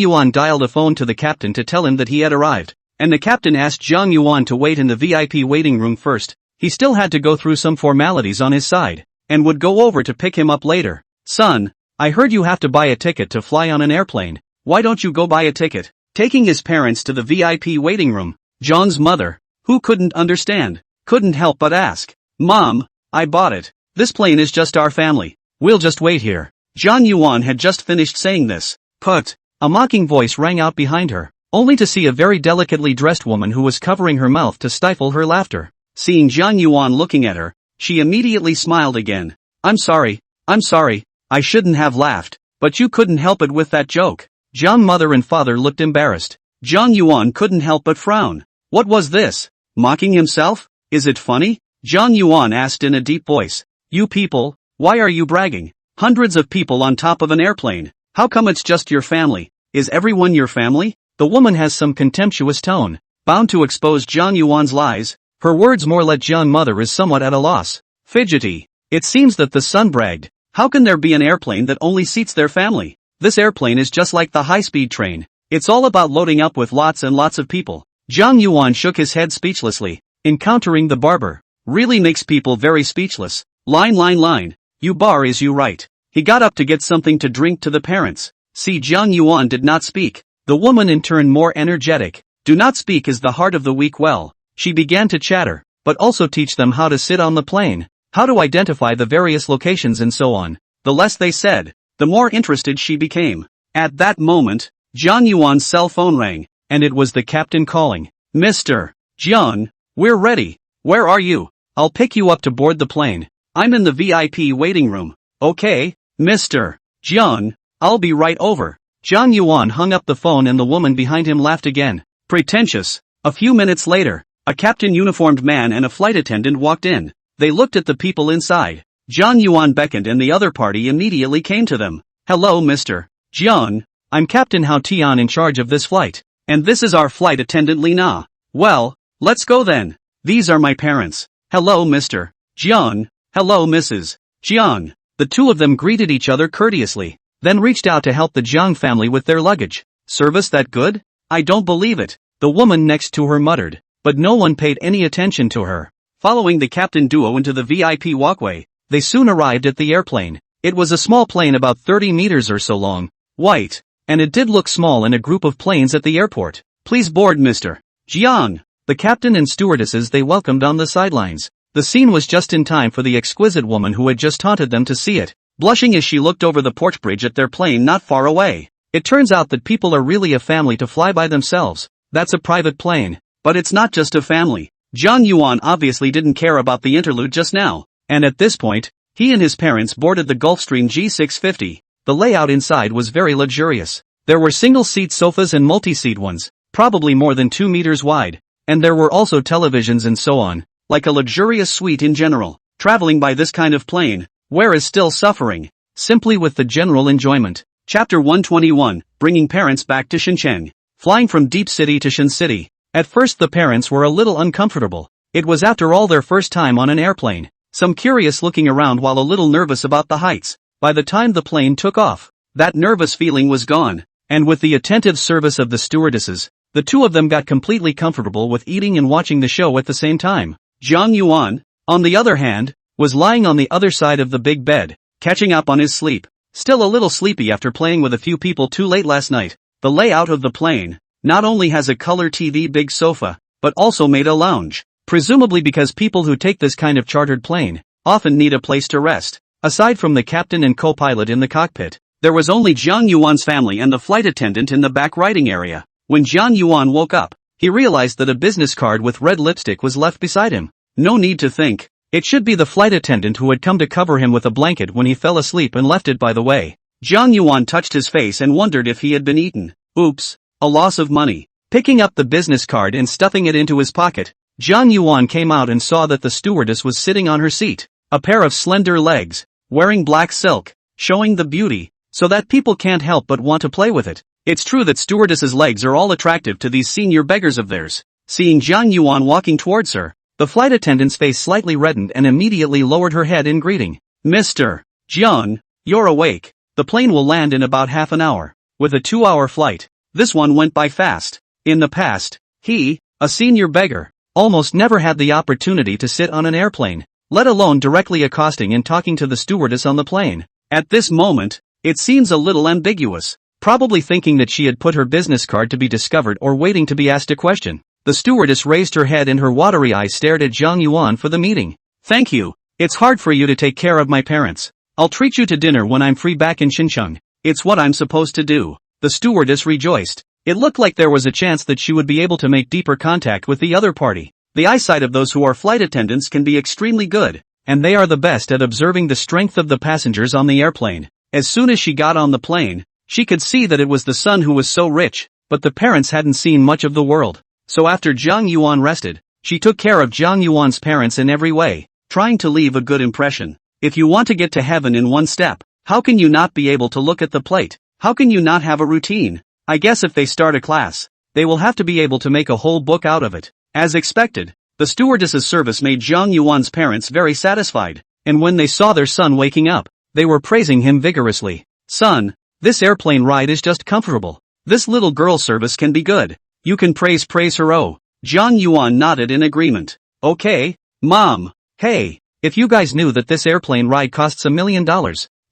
Speaker 1: Yuan dialed a phone to the captain to tell him that he had arrived. and the captain asked Jiang Yuan to wait in the VIP waiting room first. He still had to go through some formalities on his side, and would go over to pick him up later. Son, I heard you have to buy a ticket to fly on an airplane. Why don't you go buy a ticket? Taking his parents to the VIP waiting room, John's mother, who couldn't understand, couldn't help but ask, Mom, I bought it. This plane is just our family. We'll just wait here. Jiang Yuan had just finished saying this. Put. A mocking voice rang out behind her, only to see a very delicately dressed woman who was covering her mouth to stifle her laughter. Seeing Jiang Yuan looking at her, she immediately smiled again. I'm sorry, I shouldn't have laughed, but you couldn't help it with that joke. Jiang mother and father looked embarrassed. Jiang Yuan couldn't help but frown. What was this? Mocking himself? Is it funny? Jiang Yuan asked in a deep voice. You people, why are you bragging? Hundreds of people on top of an airplane. How come it's just your family? Is everyone your family? The woman has some contemptuous tone, bound to expose Jiang Yuan's lies. Her words more let Jiang mother is somewhat at a loss. Fidgety. It seems that the son bragged. How can there be an airplane that only seats their family? This airplane is just like the high-speed train. It's all about loading up with lots and lots of people. Jiang Yuan shook his head speechlessly. Encountering the barber really makes people very speechless. Line. You bar is you right. He got up to get something to drink to the parents. See, Jiang Yuan did not speak. The woman in turn more energetic. Do not speak is the heart of the weak. Well, she began to chatter, but also teach them how to sit on the plane, how to identify the various locations and so on. The less they said, the more interested she became. At that moment, Jiang Yuan's cell phone rang, and it was the captain calling. Mr. Jiang, we're ready. Where are you? I'll pick you up to board the plane. I'm in the VIP waiting room. Okay, Mr. Jiang, I'll be right over. Jiang Yuan hung up the phone and the woman behind him laughed again. Pretentious. A few minutes later, a captain-uniformed man and a flight attendant walked in. They looked at the people inside. Jiang Yuan beckoned and the other party immediately came to them. Hello Mr. Jiang, I'm Captain Hao Tian in charge of this flight. And this is our flight attendant Lina. Well, let's go then. These are my parents. Hello Mr. Jiang. Hello Mrs. Jiang. The two of them greeted each other courteously, then reached out to help the Jiang family with their luggage. Service that good? I don't believe it. The woman next to her muttered, but no one paid any attention to her. Following the captain duo into the VIP walkway, they soon arrived at the airplane. It was a small plane about 30 meters or so long, white, and it did look small in a group of planes at the airport. Please board Mr. Jiang. The captain and stewardesses they welcomed on the sidelines. The scene was just in time for the exquisite woman who had just taunted them to see it, blushing as she looked over the porch bridge at their plane not far away. It turns out that people are really a family to fly by themselves. That's a private plane. But it's not just a family. Jiang Yuan obviously didn't care about the interlude just now, and at this point, he and his parents boarded the Gulfstream G650. The layout inside was very luxurious. There were single-seat sofas and multi-seat ones, probably more than 2 meters wide, and there were also televisions and so on, like a luxurious suite in general. Traveling by this kind of plane, where is still suffering, simply with the general enjoyment. Chapter 121, Bringing Parents Back to Shenzhen. Flying from Deep City to Shen City. At first the parents were a little uncomfortable. It was after all their first time on an airplane. Some curious looking around while a little nervous about the heights. By the time the plane took off, that nervous feeling was gone, and with the attentive service of the stewardesses, the two of them got completely comfortable with eating and watching the show at the same time. Jiang Yuan, on the other hand, was lying on the other side of the big bed, catching up on his sleep. Still a little sleepy after playing with a few people too late last night. The layout of the plane not only has a color TV big sofa, but also made a lounge, presumably because people who take this kind of chartered plane often need a place to rest. Aside from the captain and co-pilot in the cockpit, there was only Jiang Yuan's family and the flight attendant in the back writing area. When Jiang Yuan woke up, he realized that a business card with red lipstick was left beside him. No need to think. It should be the flight attendant who had come to cover him with a blanket when he fell asleep and left it by the way. Jiang Yuan touched his face and wondered if he had been eaten. Oops, a loss of money. Picking up the business card and stuffing it into his pocket, Jiang Yuan came out and saw that the stewardess was sitting on her seat. A pair of slender legs, wearing black silk, showing the beauty, so that people can't help but want to play with it. It's true that stewardesses' legs are all attractive to these senior beggars of theirs. Seeing Jiang Yuan walking towards her, the flight attendant's face slightly reddened and immediately lowered her head in greeting. Mr. Jiang, you're awake. The plane will land in about half an hour. With a 2-hour flight, this one went by fast. In the past, He, a senior beggar, almost never had the opportunity to sit on an airplane, let alone directly accosting and talking to the stewardess on the plane. At this moment, it seems a little ambiguous, probably thinking that she had put her business card to be discovered or waiting to be asked a question. The stewardess raised her head and her watery eyes stared at Zhang Yuan for the meeting. Thank you. It's hard for you to take care of my parents. I'll treat you to dinner when I'm free back in Xinjiang. It's what I'm supposed to do. The stewardess rejoiced. It looked like there was a chance that she would be able to make deeper contact with the other party. The eyesight of those who are flight attendants can be extremely good, and they are the best at observing the strength of the passengers on the airplane. As soon as she got on the plane, she could see that it was the son who was so rich, but the parents hadn't seen much of the world. So after Zhang Yuan rested, she took care of Zhang Yuan's parents in every way, trying to leave a good impression. If you want to get to heaven in one step, how can you not be able to look at the plate? How can you not have a routine? I guess if they start a class, they will have to be able to make a whole book out of it. As expected, the stewardess's service made Zhang Yuan's parents very satisfied, and when they saw their son waking up, they were praising him vigorously. Son, this airplane ride is just comfortable. This little girl's service can be good. You can praise her. Oh. Zhang Yuan nodded in agreement. Okay, Mom. Hey, if you guys knew that this airplane ride costs $1 million,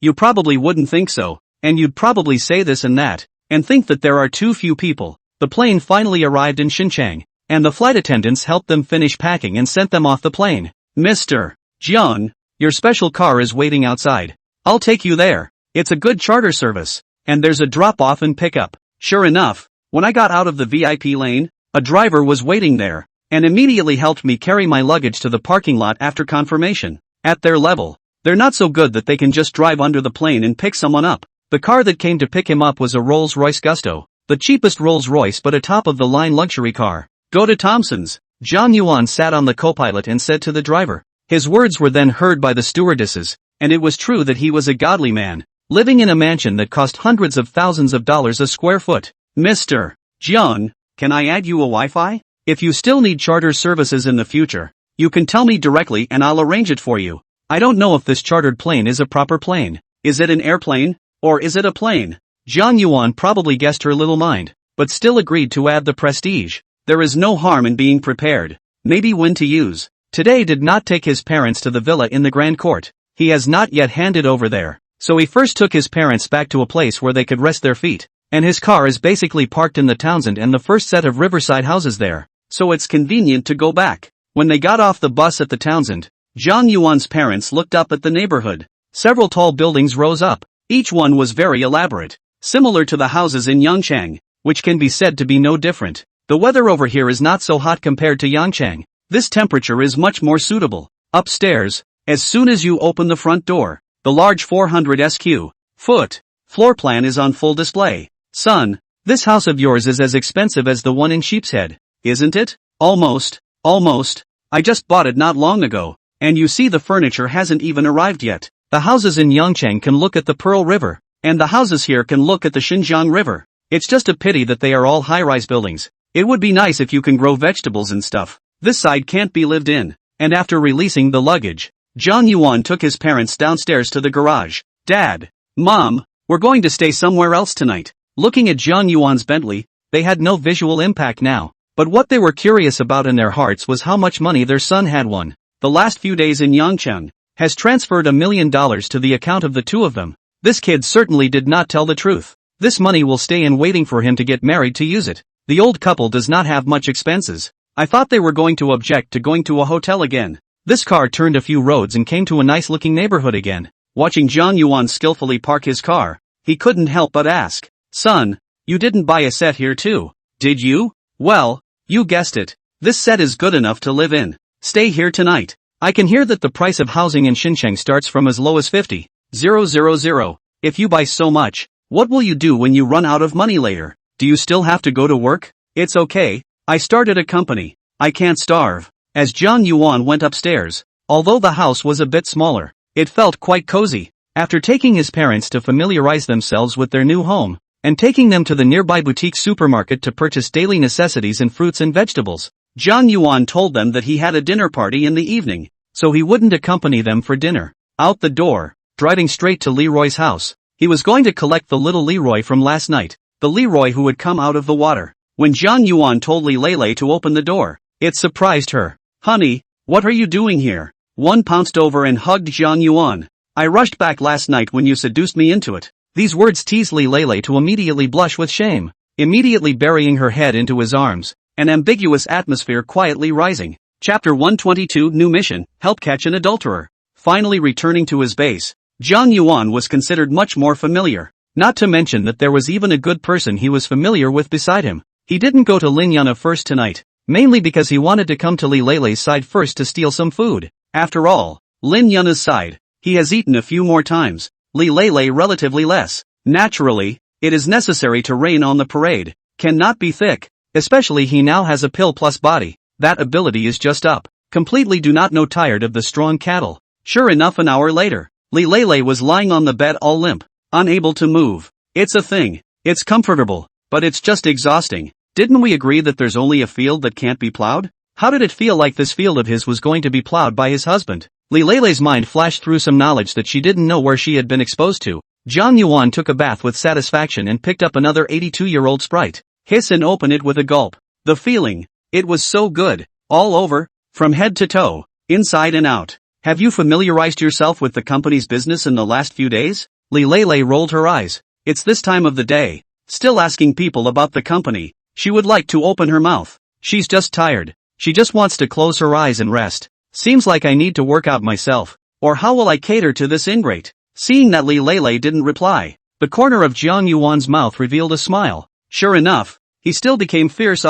Speaker 1: you probably wouldn't think so, and you'd probably say this and that, and think that there are too few people. The plane finally arrived in Xinjiang, and the flight attendants helped them finish packing and sent them off the plane. Mr. Jiang, your special car is waiting outside. I'll take you there. It's a good charter service, and there's a drop-off and pickup. Sure enough, when I got out of the VIP lane, a driver was waiting there, and immediately helped me carry my luggage to the parking lot after confirmation. At their level, they're not so good that they can just drive under the plane and pick someone up. The car that came to pick him up was a Rolls-Royce Gusto, the cheapest Rolls-Royce but a top-of-the-line luxury car. Go to Thompson's. Zhang Yuan sat on the co-pilot and said to the driver. His words were then heard by the stewardesses, and it was true that he was a godly man, living in a mansion that cost hundreds of thousands of dollars a square foot. Mr. Jiang, can I add you a Wi-Fi? If you still need charter services in the future, you can tell me directly and I'll arrange it for you. I don't know if this chartered plane is a proper plane. Is it an airplane? Or is it a plane? Zhang Yuan probably guessed her little mind, but still agreed to add the prestige. There is no harm in being prepared. Maybe when to use. Today did not take his parents to the villa in the Grand Court. He has not yet handed over there. So he first took his parents back to a place where they could rest their feet. And his car is basically parked in the Townsend and the first set of riverside houses there. So it's convenient to go back. When they got off the bus at the Townsend, Zhang Yuan's parents looked up at the neighborhood. Several tall buildings rose up. Each one was very elaborate, similar to the houses in Yangchang, which can be said to be no different. The weather over here is not so hot compared to Yangchang. This temperature is much more suitable. Upstairs, as soon as you open the front door, the large 400 sq ft floor plan is on full display. Son, this house of yours is as expensive as the one in Sheepshead, isn't it? Almost. I just bought it not long ago, and you see the furniture hasn't even arrived yet. The houses in Yangchang can look at the Pearl River, and the houses here can look at the Xinjiang River. It's just a pity that they are all high-rise buildings. It would be nice if you can grow vegetables and stuff. This side can't be lived in. And after releasing the luggage, Zhang Yuan took his parents downstairs to the garage. Dad, Mom, we're going to stay somewhere else tonight. Looking at Zhang Yuan's Bentley, they had no visual impact now. But what they were curious about in their hearts was how much money their son had won. The last few days in Yangcheng has transferred $1 million to the account of the two of them. This kid certainly did not tell the truth. This money will stay in waiting for him to get married to use it. The old couple does not have much expenses. I thought they were going to object to going to a hotel again. This car turned a few roads and came to a nice-looking neighborhood again. Watching Zhang Yuan skillfully park his car, he couldn't help but ask, Son, you didn't buy a set here too, did you? Well, you guessed it. This set is good enough to live in. Stay here tonight. I can hear that the price of housing in Xinjiang starts from as low as 50,000. If you buy so much, what will you do when you run out of money later? Do you still have to go to work? It's okay. I started a company. I can't starve. As Zhang Yuan went upstairs, although the house was a bit smaller, it felt quite cozy. After taking his parents to familiarize themselves with their new home, and taking them to the nearby boutique supermarket to purchase daily necessities and fruits and vegetables, Zhang Yuan told them that he had a dinner party in the evening, so he wouldn't accompany them for dinner. Out the door, driving straight to Leroy's house, he was going to collect the little Leroy from last night, the Leroy who had come out of the water. when Jiang Yuan told Li Lei to open the door. It surprised her. "Honey, what are you doing here?" One pounced over and hugged Jiang Yuan. "I rushed back last night when you seduced me into it." These words teased Li Lei to immediately blush with shame, immediately burying her head into his arms, an ambiguous atmosphere quietly rising. Chapter 122 New Mission, Help Catch an Adulterer. Finally returning to his base, Jiang Yuan was considered much more familiar, not to mention that there was even a good person he was familiar with beside him. He didn't go to Lin Yana first tonight, mainly because he wanted to come to Li Lei's side first to steal some food. After all, Lin Yana's side, he has eaten a few more times, Li Lei relatively less. Naturally, it is necessary to rain on the parade, cannot be thick, especially he now has a pill plus body. That ability is just up. Completely do not know tired of the strong cattle. Sure enough, an hour later, Li Lei was lying on the bed all limp, unable to move. It's a thing. It's comfortable, but it's just exhausting. Didn't we agree that there's only a field that can't be plowed? How did it feel like this field of his was going to be plowed by his husband? Li Lei's mind flashed through some knowledge that she didn't know where she had been exposed to. Jiang Yuan took a bath with satisfaction and picked up another 82-year-old Sprite. Hiss and open it with a gulp. The feeling. It was so good. All over, from head to toe, inside and out. Have you familiarized yourself with the company's business in the last few days? Li Lei rolled her eyes. It's this time of the day. Still asking people about the company. She would like to open her mouth. She's just tired. She just wants to close her eyes and rest. Seems like I need to work out myself. Or how will I cater to this ingrate? Seeing that Li Lei didn't reply, the corner of Jiang Yuan's mouth revealed a smile. Sure enough, he still became fierce.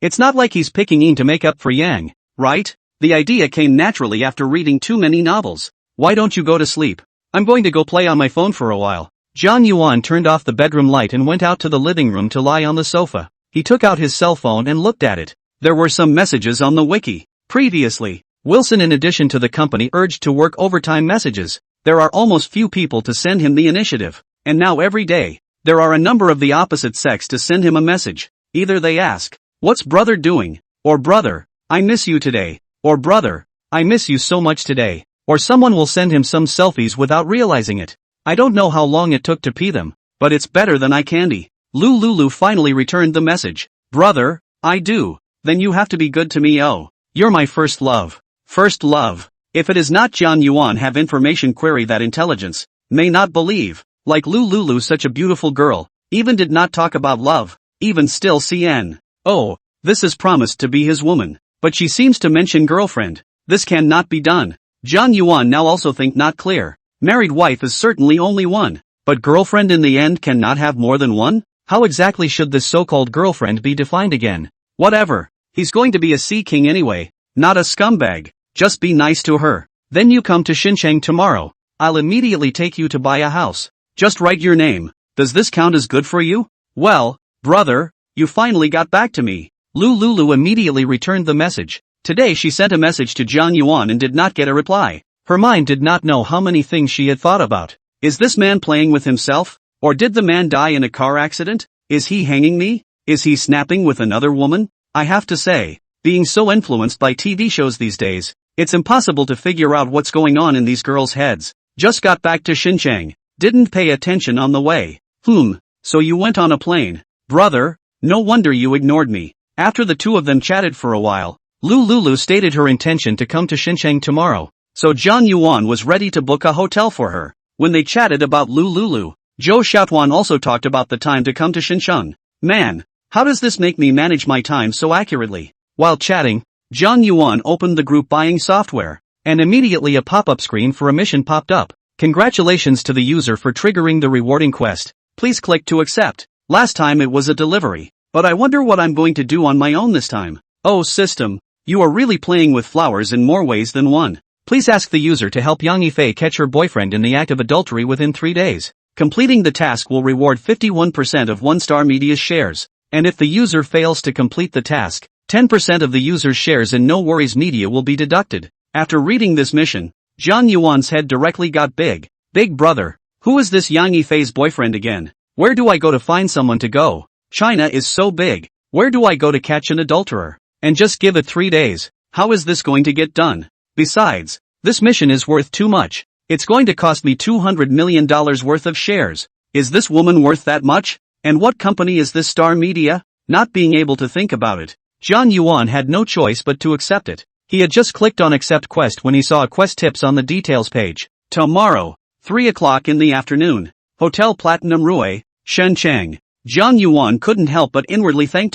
Speaker 1: It's not like he's picking in to make up for Yang, right? The idea came naturally after reading too many novels. Why don't you go to sleep? I'm going to go play on my phone for a while. Jiang Yuan turned off the bedroom light and went out to the living room to lie on the sofa. He took out his cell phone and looked at it. There were some messages on the wiki. Previously, Wilson, in addition to the company, urged to work overtime messages. There are almost few people to send him the initiative. And now every day, there are a number of the opposite sex to send him a message. Either they ask, "What's brother doing?" Or "Brother, I miss you today." Or "Brother, I miss you so much today." Or someone will send him some selfies without realizing it. I don't know how long it took to pee them, but it's better than eye candy. Lulu finally returned the message. "Brother, I do. Then you have to be good to me. Oh, you're my first love." First love. If it is not Jiang Yuan have information query that intelligence, may not believe, like Lulu such a beautiful girl, even did not talk about love, even still CN. Oh, this is promised to be his woman, but she seems to mention girlfriend. This cannot be done. Jiang Yuan now also think not clear. Married wife is certainly only one, but girlfriend in the end cannot have more than one? How exactly should this so-called girlfriend be defined again? Whatever. He's going to be a sea king anyway, not a scumbag. Just be nice to her. Then you come to Xinjiang tomorrow. I'll immediately take you to buy a house. Just write your name. Does this count as good for you? Well, brother, you finally got back to me. Lulu immediately returned the message. Today she sent a message to Jiang Yuan and did not get a reply. Her mind did not know how many things she had thought about. Is this man playing with himself? Or did the man die in a car accident? Is he hanging me? Is he snapping with another woman? I have to say, being so influenced by TV shows these days, it's impossible to figure out what's going on in these girls' heads. Just got back to Xinjiang. Didn't pay attention on the way. So you went on a plane. Brother, no wonder you ignored me. After the two of them chatted for a while, Lulu stated her intention to come to Xinjiang tomorrow. So Jiang Yuan was ready to book a hotel for her. When they chatted about Lulu, Zhou Xiaotuan also talked about the time to come to Xinjiang. Man, how does this make me manage my time so accurately? While chatting, Jiang Yuan opened the group buying software, and immediately a pop-up screen for a mission popped up. Congratulations to the user for triggering the rewarding quest. Please click to accept. Last time it was a delivery, but I wonder what I'm going to do on my own this time. Oh system, you are really playing with flowers in more ways than one. Please ask the user to help Yang Yifei catch her boyfriend in the act of adultery within 3 days. Completing the task will reward 51% of One-Star Media's shares, and if the user fails to complete the task, 10% of the user's shares in No Worries Media will be deducted. After reading this mission, Jiang Yuan's head directly got big. Big brother, who is this Yang Yifei's boyfriend again? Where do I go to find someone to go? China is so big. Where do I go to catch an adulterer? And just give it 3 days. How is this going to get done? Besides, this mission is worth too much. It's going to cost me $200 million worth of shares. Is this woman worth that much? And what company is this Star Media? not being able to think about it. Jiang Yuan had no choice but to accept it. He had just clicked on accept quest when he saw a quest tips on the details page. Tomorrow, 3 o'clock in the afternoon. Hotel Platinum Rue, Shenzhen. Jiang Yuan couldn't help but inwardly thank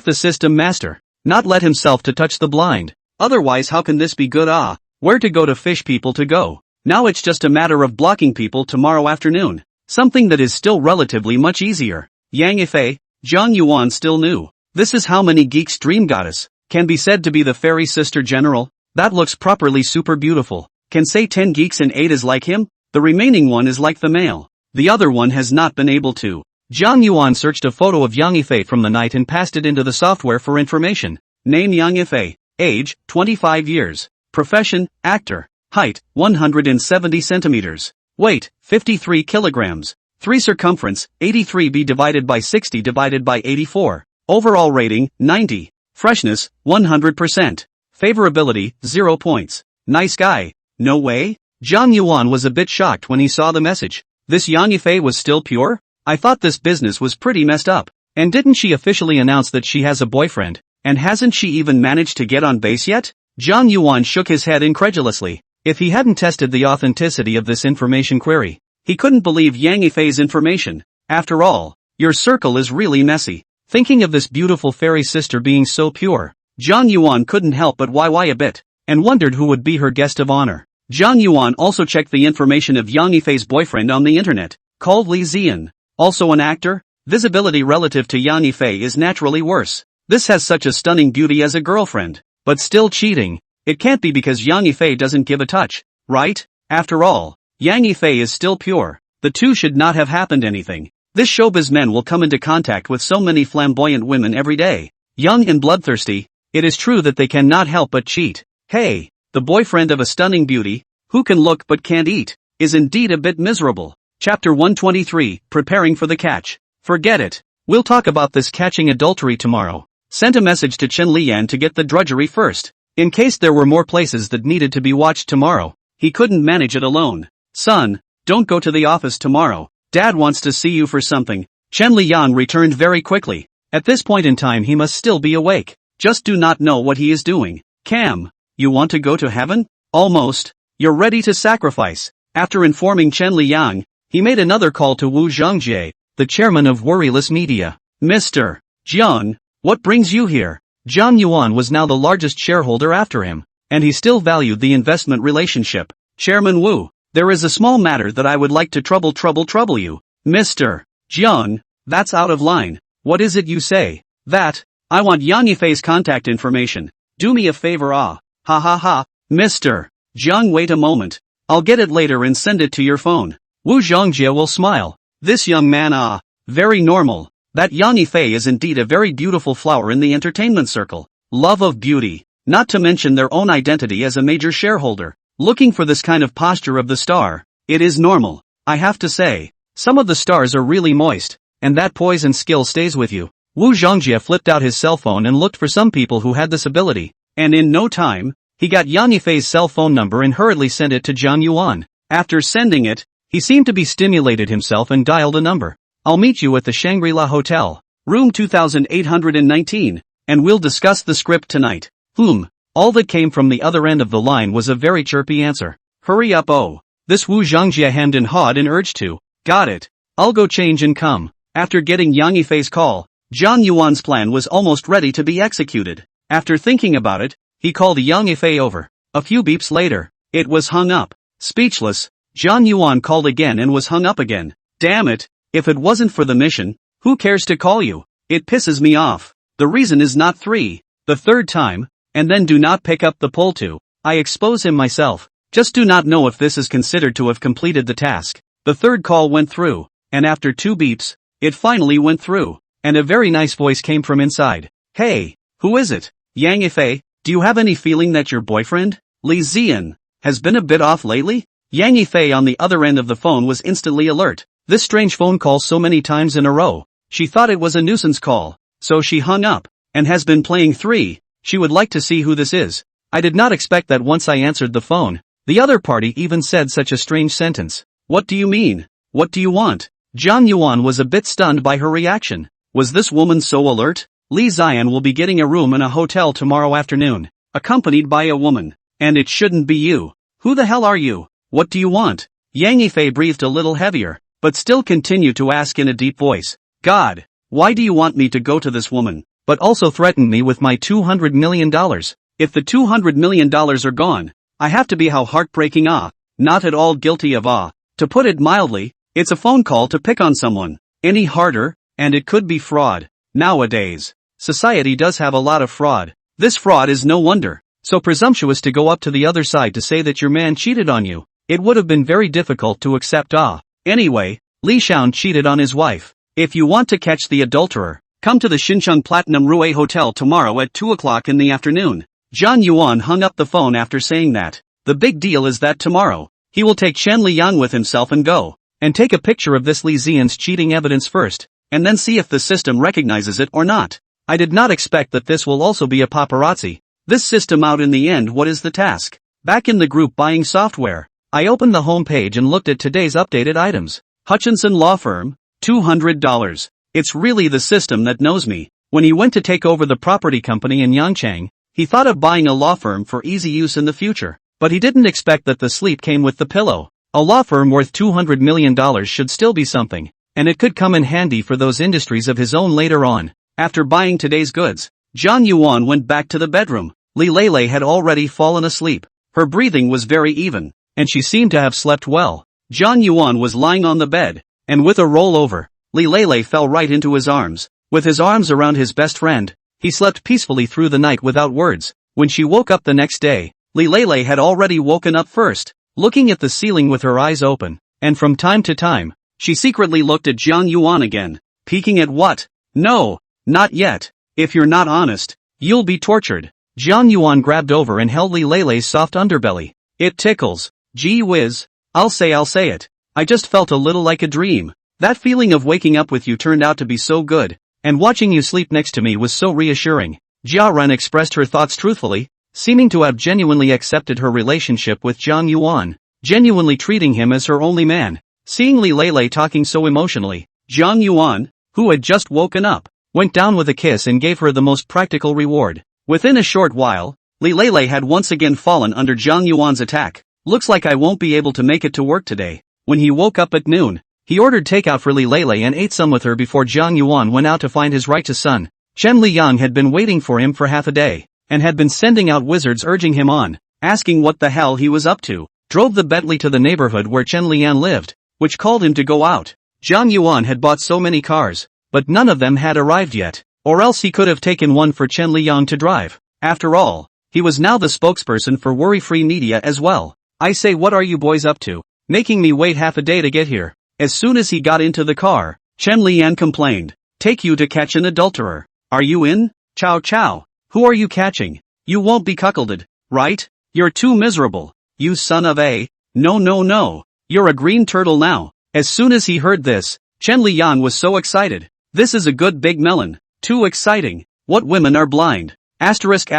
Speaker 1: the system master. Not let himself to touch the blind. Otherwise how can this be good? Where to go to fish people to go. Now it's just a matter of blocking people tomorrow afternoon. Something that is still relatively much easier. Yang Yifei, Jiang Yuan still knew. This is how many geeks' dream goddess can be said to be the fairy sister general. That looks properly super beautiful. Can say 10 geeks and 8 is like him? The remaining one is like the male. The other one has not been able to. Jiang Yuan searched a photo of Yang Yifei from the night and passed it into the software for information. Name Yang Yifei. Age, 25 years. Profession, actor. Height, 170 centimeters. Weight, 53 kilograms. 3 circumference, 83b divided by 60 divided by 84. Overall rating, 90. Freshness, 100%. Favorability, 0 points. Nice guy. No way? Jiang Yuan was a bit shocked when he saw the message. This Yang Yifei was still pure? I thought this business was pretty messed up. And didn't she officially announce that she has a boyfriend? And hasn't she even managed to get on base yet? Jiang Yuan shook his head incredulously. If he hadn't tested the authenticity of this information query, he couldn't believe Yang Yifei's information. After all, your circle is really messy. Thinking of this beautiful fairy sister being so pure, Jiang Yuan couldn't help but why a bit, and wondered who would be her guest of honor. Jiang Yuan also checked the information of Yang Yifei's boyfriend on the internet, called Li Zian. Also an actor? Visibility relative to Yang Yifei is naturally worse. This has such a stunning beauty as a girlfriend, but still cheating. It can't be because Yang Yifei doesn't give a touch, right? After all, Yang Yifei is still pure. The two should not have happened anything. This showbiz men will come into contact with so many flamboyant women every day. Young and bloodthirsty, it is true that they cannot help but cheat. Hey, the boyfriend of a stunning beauty, who can look but can't eat, is indeed a bit miserable. Chapter 123, Preparing for the Catch. Forget it. We'll talk about this catching adultery tomorrow. Sent a message to Chen Lian to get the drudgery first. In case there were more places that needed to be watched tomorrow, he couldn't manage it alone. Son, don't go to the office tomorrow. Dad wants to see you for something. Chen Lian returned very quickly. At this point in time he must still be awake. Just do not know what he is doing. Cam, you want to go to heaven? Almost. You're ready to sacrifice. After informing Chen Liang, he made another call to Wu Zhongjie, the chairman of Worryless Media. Mr. Jiang, what brings you here? Jiang Yuan was now the largest shareholder after him, and he still valued the investment relationship. Chairman Wu, there is a small matter that I would like to trouble you. Mr. Jiang, that's out of line. What is it you say? That, I want Yang Yifei's contact information. Do me a favor. Ha ha ha. Mr. Jiang, wait a moment. I'll get it later and send it to your phone. Wu Zhongjie will smile. This young man, very normal. That Yang Yifei is indeed a very beautiful flower in the entertainment circle. Love of beauty, not to mention their own identity as a major shareholder. Looking for this kind of posture of the star. It is normal. I have to say, some of the stars are really moist, and that poise and skill stays with you. Wu Zhongjie flipped out his cell phone and looked for some people who had this ability, and in no time, he got Yang Yifei's cell phone number and hurriedly sent it to Jiang Yuan. After sending it, he seemed to be stimulated himself and dialed a number. I'll meet you at the Shangri-La Hotel, room 2819, and we'll discuss the script tonight. All that came from the other end of the line was a very chirpy answer. Hurry up, oh. This Wu Zhongjie hemmed and hawed and urged to. Got it. I'll go change and come. After getting Yang Yifei's call, Jiang Yuan's plan was almost ready to be executed. After thinking about it, he called Yang Yifei over. A few beeps later, it was hung up. Speechless, Jiang Yuan called again and was hung up again. Damn it. If it wasn't for the mission, who cares to call you? It pisses me off. The reason is not 3. The third time, and then do not pick up the pole to. I expose him myself. Just do not know if this is considered to have completed the task. The third call went through, and after 2 beeps, it finally went through, and a very nice voice came from inside. Hey, who is it? Yang Yifei, do you have any feeling that your boyfriend, Li Zian, has been a bit off lately? Yang Yifei on the other end of the phone was instantly alert. This strange phone call so many times in a row, she thought it was a nuisance call, so she hung up, and has been playing 3, she would like to see who this is. I did not expect that once I answered the phone, the other party even said such a strange sentence. What do you mean? What do you want? Jiang Yuan was a bit stunned by her reaction. Was this woman so alert? Li Ziyan will be getting a room in a hotel tomorrow afternoon, accompanied by a woman. And it shouldn't be you. Who the hell are you? What do you want? Yang Yifei breathed a little heavier, but still continued to ask in a deep voice. God, why do you want me to go to this woman, but also threaten me with my $200 million? If the $200 million are gone, I have to be how heartbreaking not at all guilty of To put it mildly, it's a phone call to pick on someone. Any harder, and it could be fraud. Nowadays, society does have a lot of fraud. This fraud is no wonder so presumptuous to go up to the other side to say that your man cheated on you. It would have been very difficult to accept. Anyway, Li Xiaon cheated on his wife. If you want to catch the adulterer, come to the Xincheng Platinum Rue Hotel tomorrow at 2 o'clock in the afternoon. Zhang Yuan hung up the phone after saying that. The big deal is that tomorrow, he will take Chen Liyang with himself and go and take a picture of this Li Ziyan's cheating evidence first, and then see if the system recognizes it or not. I did not expect that this will also be a paparazzi. This system out in the end. What is the task? Back in the group buying software, I opened the home page and looked at today's updated items. Hutchinson Law Firm, $200. It's really the system that knows me. When he went to take over the property company in Yangchang, he thought of buying a law firm for easy use in the future, but he didn't expect that the sleep came with the pillow. A law firm worth $200 million should still be something, and it could come in handy for those industries of his own later on. After buying today's goods, Zhang Yuan went back to the bedroom. Li Lei had already fallen asleep. Her breathing was very even, and she seemed to have slept well. Zhang Yuan was lying on the bed, and with a rollover, Li Lei fell right into his arms. With his arms around his best friend, he slept peacefully through the night without words. When she woke up the next day, Li Lei had already woken up first, looking at the ceiling with her eyes open, and from time to time, she secretly looked at Zhang Yuan again. Peeking at what? No, not yet. If you're not honest, you'll be tortured. Zhang Yuan grabbed over and held Li Lei's soft underbelly. It tickles. Gee whiz. I'll say it. I just felt a little like a dream. That feeling of waking up with you turned out to be so good, and watching you sleep next to me was so reassuring. Jia Ren expressed her thoughts truthfully, seeming to have genuinely accepted her relationship with Zhang Yuan, genuinely treating him as her only man. Seeing Li Lei talking so emotionally, Zhang Yuan, who had just woken up, went down with a kiss and gave her the most practical reward. Within a short while, Li Lei had once again fallen under Zhang Yuan's attack. Looks like I won't be able to make it to work today. When he woke up at noon, he ordered takeout for Li Lei and ate some with her before Zhang Yuan went out to find his righteous son. Chen Liyang had been waiting for him for half a day, and had been sending out wizards urging him on, asking what the hell he was up to. Drove the Bentley to the neighborhood where Chen Liyan lived, which called him to go out. Zhang Yuan had bought so many cars, but none of them had arrived yet, or else he could have taken one for Chen Liyang to drive. After all, he was now the spokesperson for worry-free media as well. I say, what are you boys up to, making me wait half a day to get here? As soon as he got into the car, Chen Liyan complained. Take you to catch an adulterer. Are you in? Chow chow. Who are you catching? You won't be cuckolded, right? You're too miserable. You son of a... No. You're a green turtle now. As soon as he heard this, Chen Liyan was so excited. This is a good big melon. Too exciting. What women are blind? Asterisk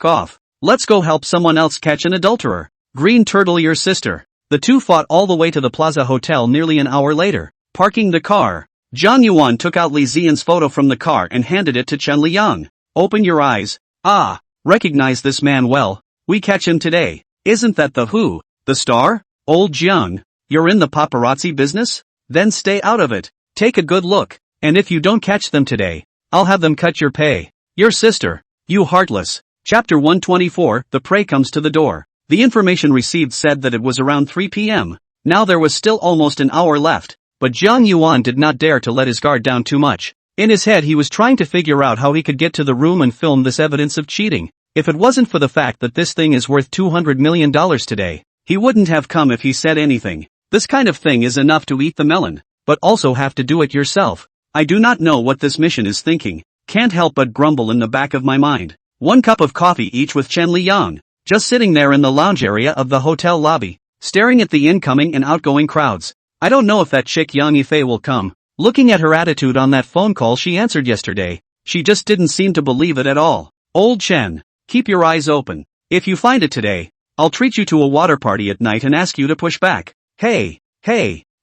Speaker 1: off. Let's go help someone else catch an adulterer. Green turtle, your sister. The two fought all the way to the Plaza Hotel nearly an hour later. Parking the car, Zhang Yuan took out Li Ziyan's photo from the car and handed it to Chen Liyang. Open your eyes. Ah, recognize this man well. We catch him today. Isn't that the who? The star? Old Jiang, you're in the paparazzi business? Then stay out of it. Take a good look. And if you don't catch them today, I'll have them cut your pay. Your sister. You heartless. Chapter 124, The prey comes to the door. The information received said that it was around 3 p.m. Now there was still almost an hour left, but Zhang Yuan did not dare to let his guard down too much. In his head he was trying to figure out how he could get to the room and film this evidence of cheating. If it wasn't for the fact that this thing is worth $200 million today, he wouldn't have come if he said anything. This kind of thing is enough to eat the melon, but also have to do it yourself. I do not know what this mission is thinking. Can't help but grumble in the back of my mind. 1 cup of coffee each with Chen Liyang, just sitting there in the lounge area of the hotel lobby, staring at the incoming and outgoing crowds. I don't know if that chick Yang Yifei will come. Looking at her attitude on that phone call she answered yesterday, she just didn't seem to believe it at all. Old Chen, keep your eyes open. If you find it today, I'll treat you to a water party at night and ask you to push back. Hey,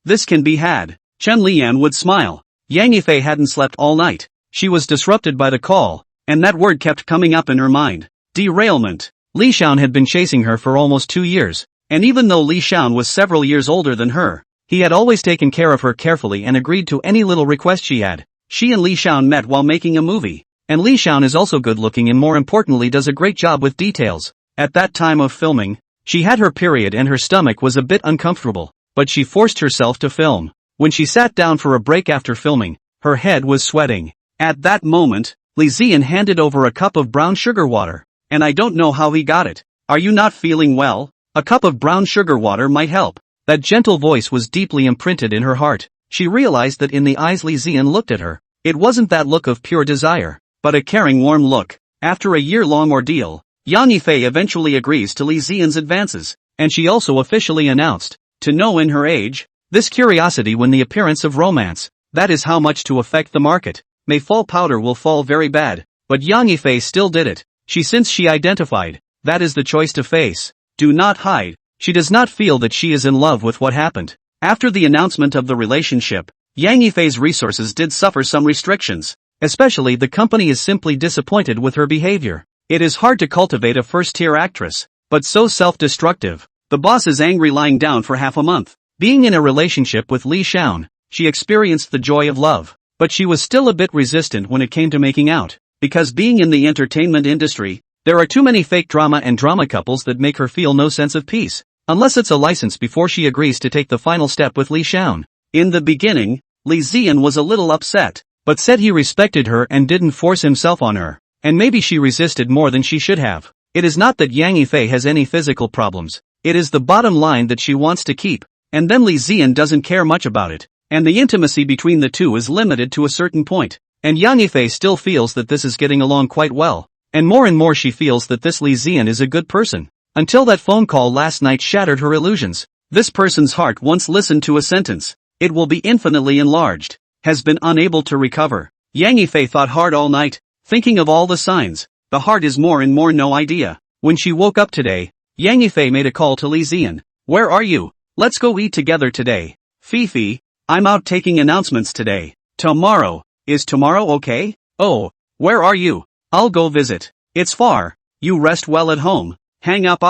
Speaker 1: this can be had. Chen Liyan would smile. Yang Yifei hadn't slept all night. She was disrupted by the call, and that word kept coming up in her mind. Derailment. Li Xian had been chasing her for almost 2 years, and even though Li Xian was several years older than her, he had always taken care of her carefully and agreed to any little request she had. She and Li Xian met while making a movie, and Li Xian is also good looking and more importantly does a great job with details. At that time of filming, she had her period and her stomach was a bit uncomfortable, but she forced herself to film. When she sat down for a break after filming, her head was sweating. At that moment, Li Ziyan handed over a cup of brown sugar water, and I don't know how he got it. Are you not feeling well? A cup of brown sugar water might help. That gentle voice was deeply imprinted in her heart. She realized that in the eyes Li Ziyan looked at her, it wasn't that look of pure desire, but a caring warm look. After a year-long ordeal, Yang Yifei eventually agrees to Li Ziyan's advances, and she also officially announced, to know in her age, this curiosity when the appearance of romance, that is how much to affect the market. May fall powder will fall very bad, but Yang Yifei still did it. Since she identified, that is the choice to face. Do not hide. She does not feel that she is in love with what happened. After the announcement of the relationship, Yang Yifei's resources did suffer some restrictions. Especially the company is simply disappointed with her behavior. It is hard to cultivate a first-tier actress, but so self-destructive. The boss is angry lying down for half a month. Being in a relationship with Li Xian, she experienced the joy of love, but she was still a bit resistant when it came to making out. Because being in the entertainment industry, there are too many fake drama and drama couples that make her feel no sense of peace. Unless it's a license before she agrees to take the final step with Li Xian. In the beginning, Li Ziyan was a little upset, but said he respected her and didn't force himself on her, and maybe she resisted more than she should have. It is not that Yang Yifei has any physical problems, it is the bottom line that she wants to keep, and then Li Ziyan doesn't care much about it, and the intimacy between the two is limited to a certain point, and Yang Yifei still feels that this is getting along quite well, and more she feels that this Li Ziyan is a good person. Until that phone call last night shattered her illusions. This person's heart once listened to a sentence, it will be infinitely enlarged, has been unable to recover. Yang Yifei thought hard all night, thinking of all the signs, the heart is more and more no idea. When she woke up today, Yang Yifei made a call to Li Ziyan. Where are you? Let's go eat together today. Fifi, I'm out taking announcements today. Tomorrow, is tomorrow okay? Oh, where are you? I'll go visit. It's far. You rest well at home. Hang up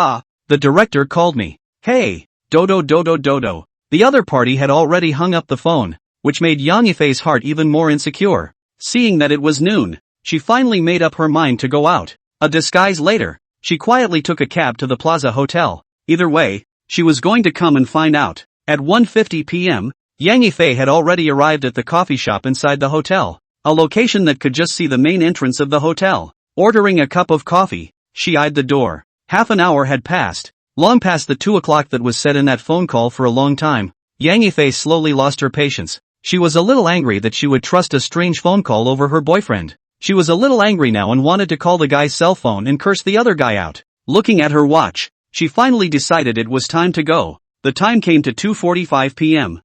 Speaker 1: the director called me. Hey, Dodo. The other party had already hung up the phone, which made Yang Yifei's heart even more insecure. Seeing that it was noon, she finally made up her mind to go out. A disguise later, she quietly took a cab to the Plaza Hotel. Either way, she was going to come and find out. At 1:50 p.m., Yang Yifei had already arrived at the coffee shop inside the hotel, a location that could just see the main entrance of the hotel. Ordering a cup of coffee, she eyed the door. Half an hour had passed, long past the 2 o'clock that was said in that phone call for a long time. Yang Yifei slowly lost her patience. She was a little angry that she would trust a strange phone call over her boyfriend. She was a little angry now and wanted to call the guy's cell phone and curse the other guy out. Looking at her watch, she finally decided it was time to go. The time came to 2:45 p.m.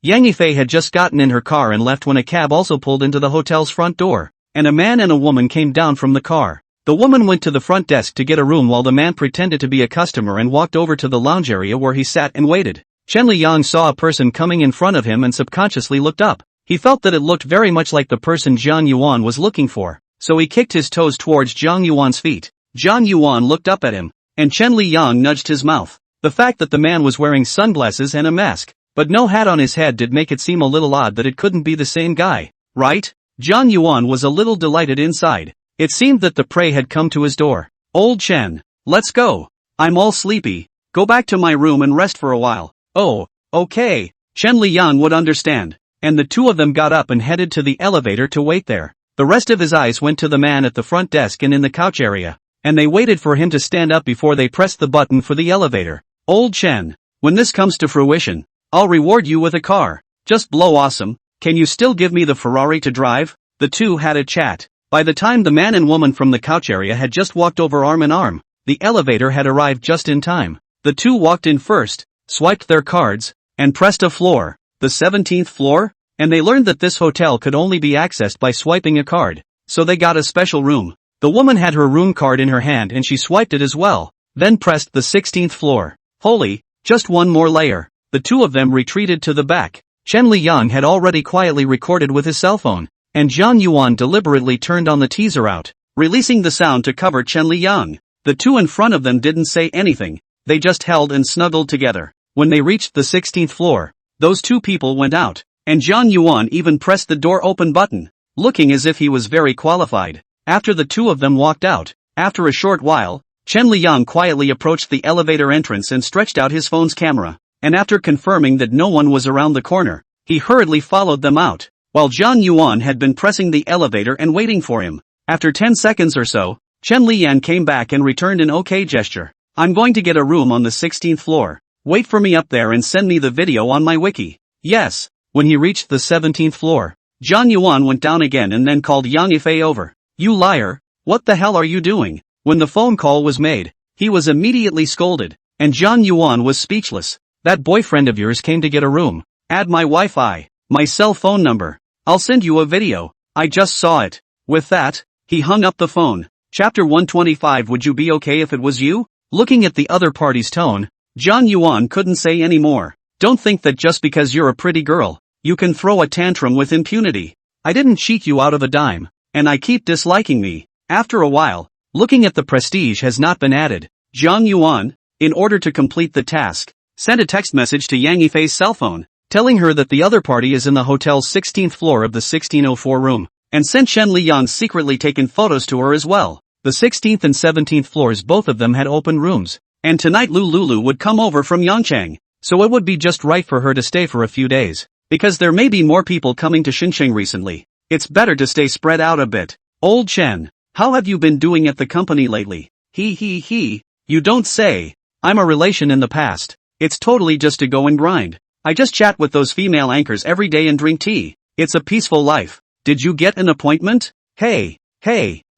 Speaker 1: Yang Yifei had just gotten in her car and left when a cab also pulled into the hotel's front door, and a man and a woman came down from the car. The woman went to the front desk to get a room while the man pretended to be a customer and walked over to the lounge area where he sat and waited. Chen Liyang saw a person coming in front of him and subconsciously looked up. He felt that it looked very much like the person Zhang Yuan was looking for, so he kicked his toes towards Zhang Yuan's feet. Zhang Yuan looked up at him, and Chen Liyang nudged his mouth. The fact that the man was wearing sunglasses and a mask, but no hat on his head did make it seem a little odd that it couldn't be the same guy, right? Zhang Yuan was a little delighted inside. It seemed that the prey had come to his door. Old Chen, let's go. I'm all sleepy. Go back to my room and rest for a while. Oh, okay. Chen Liyang would understand. And the two of them got up and headed to the elevator to wait there. The rest of his eyes went to the man at the front desk and in the couch area, and they waited for him to stand up before they pressed the button for the elevator. Old Chen, when this comes to fruition, I'll reward you with a car. Just blow awesome. Can you still give me the Ferrari to drive? The two had a chat. By the time the man and woman from the couch area had just walked over arm in arm, the elevator had arrived just in time. The two walked in first, swiped their cards, and pressed a floor, the 17th floor, and they learned that this hotel could only be accessed by swiping a card, so they got a special room. The woman had her room card in her hand and she swiped it as well, then pressed the 16th floor. Holy, just one more layer. The two of them retreated to the back. Chen Liyang had already quietly recorded with his cell phone, and Zhang Yuan deliberately turned on the teaser out, releasing the sound to cover Chen Liyang. The two in front of them didn't say anything, they just held and snuggled together. When they reached the 16th floor, those two people went out, and Zhang Yuan even pressed the door open button, looking as if he was very qualified. After the two of them walked out, after a short while, Chen Liyang quietly approached the elevator entrance and stretched out his phone's camera, and after confirming that no one was around the corner, he hurriedly followed them out, while Zhang Yuan had been pressing the elevator and waiting for him. After 10 seconds or so, Chen Liyan came back and returned an OK gesture. I'm going to get a room on the 16th floor. Wait for me up there and send me the video on my wiki. Yes. When he reached the 17th floor, Zhang Yuan went down again and then called Yang Yifei over. You liar, what the hell are you doing? When the phone call was made, he was immediately scolded, and Zhang Yuan was speechless. That boyfriend of yours came to get a room. Add my Wi-Fi, my cell phone number. I'll send you a video. I just saw it. With that, he hung up the phone. Chapter 125. Would you be okay if it was you? Looking at the other party's tone, Zhang Yuan couldn't say any more. Don't think that just because you're a pretty girl, you can throw a tantrum with impunity. I didn't cheat you out of a dime, and I keep disliking me. After a while, looking at the prestige has not been added, Zhang Yuan, in order to complete the task, sent a text message to Yang Yifei's cell phone, telling her that the other party is in the hotel's 16th floor of the 1604 room, and sent Chen Liyang secretly taken photos to her as well. The 16th and 17th floors, both of them had open rooms, and tonight Lulu would come over from Yangchang, so it would be just right for her to stay for a few days, because there may be more people coming to Xinjiang recently. It's better to stay spread out a bit. Old Chen, how have you been doing at the company lately? He, you don't say. I'm a relation in the past. It's totally just to go and grind. I just chat with those female anchors every day and drink tea. It's a peaceful life. Did you get an appointment? Hey,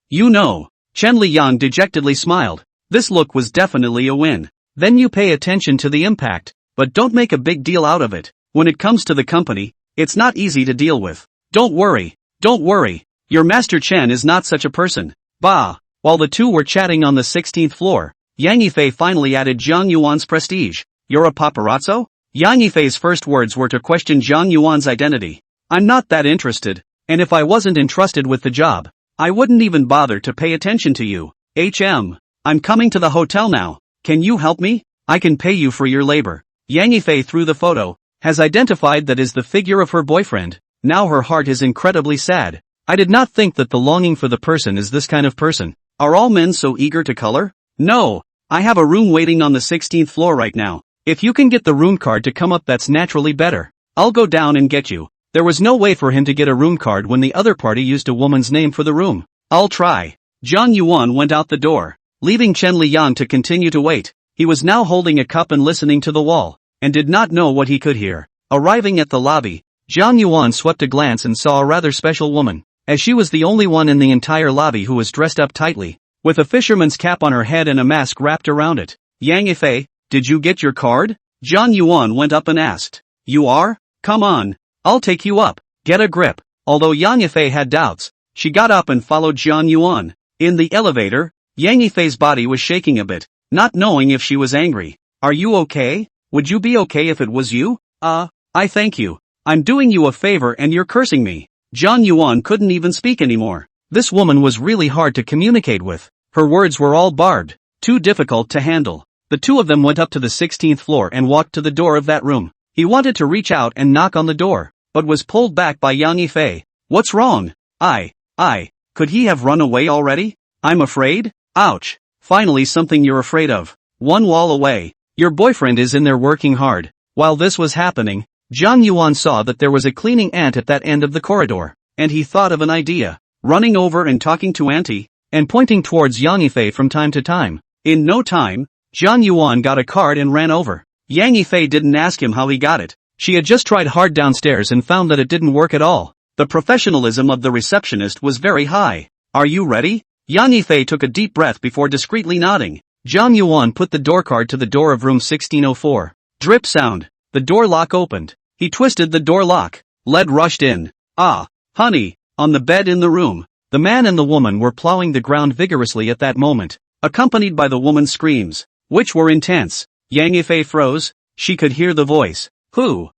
Speaker 1: you know. Chen Liyang dejectedly smiled. This look was definitely a win. Then you pay attention to the impact, but don't make a big deal out of it. When it comes to the company, it's not easy to deal with. Don't worry. Your Master Chen is not such a person. Bah. While the two were chatting on the 16th floor, Yang Yifei finally added Zhang Yuan's prestige. You're a paparazzo? Yang Yifei's first words were to question Zhang Yuan's identity. I'm not that interested, and if I wasn't entrusted with the job, I wouldn't even bother to pay attention to you. I'm coming to the hotel now. Can you help me? I can pay you for your labor. Yang Yifei, through the photo, has identified that is the figure of her boyfriend. Now her heart is incredibly sad. I did not think that the longing for the person is this kind of person. Are all men so eager to color? No. I have a room waiting on the 16th floor right now. If you can get the room card to come up, that's naturally better. I'll go down and get you. There was no way for him to get a room card when the other party used a woman's name for the room. I'll try. Zhang Yuan went out the door, leaving Chen Liyang to continue to wait. He was now holding a cup and listening to the wall, and did not know what he could hear. Arriving at the lobby, Zhang Yuan swept a glance and saw a rather special woman, as she was the only one in the entire lobby who was dressed up tightly, with a fisherman's cap on her head and a mask wrapped around it. Yang Yifei, did you get your card? Zhang Yuan went up and asked. You are? Come on. I'll take you up. Get a grip. Although Yang Yifei had doubts, she got up and followed Zhang Yuan. In the elevator, Yang Yifei's body was shaking a bit, not knowing if she was angry. Are you okay? Would you be okay if it was you? I thank you. I'm doing you a favor and you're cursing me. Zhang Yuan couldn't even speak anymore. This woman was really hard to communicate with. Her words were all barbed, too difficult to handle. The two of them went up to the 16th floor and walked to the door of that room. He wanted to reach out and knock on the door, but was pulled back by Yang Yifei. What's wrong? Could he have run away already? I'm afraid? Ouch. Finally something you're afraid of. One wall away. Your boyfriend is in there working hard. While this was happening, Zhang Yuan saw that there was a cleaning ant at that end of the corridor, and he thought of an idea. Running over and talking to Auntie, and pointing towards Yang Yifei from time to time. In no time, Zhang Yuan got a card and ran over. Yang Yifei didn't ask him how he got it. She had just tried hard downstairs and found that it didn't work at all. The professionalism of the receptionist was very high. Are you ready? Yang Yifei took a deep breath before discreetly nodding. Zhang Yuan put the door card to the door of room 1604. Drip sound. The door lock opened. He twisted the door lock. Lead rushed in. Honey. On the bed in the room, the man and the woman were plowing the ground vigorously at that moment, accompanied by the woman's screams, which were intense. Yang Yifei froze. She could hear the voice. Who?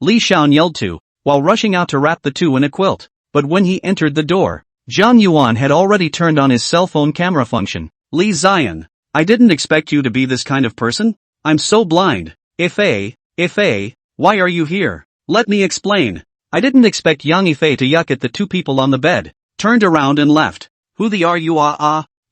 Speaker 1: Li Xiaon yelled to, while rushing out to wrap the two in a quilt. But when he entered the door, Zhang Yuan had already turned on his cell phone camera function. Li Zion, I didn't expect you to be this kind of person. I'm so blind. Ifei, why are you here? Let me explain. I didn't expect Yang Ifei to yuck at the two people on the bed, turned around and left. Who the are you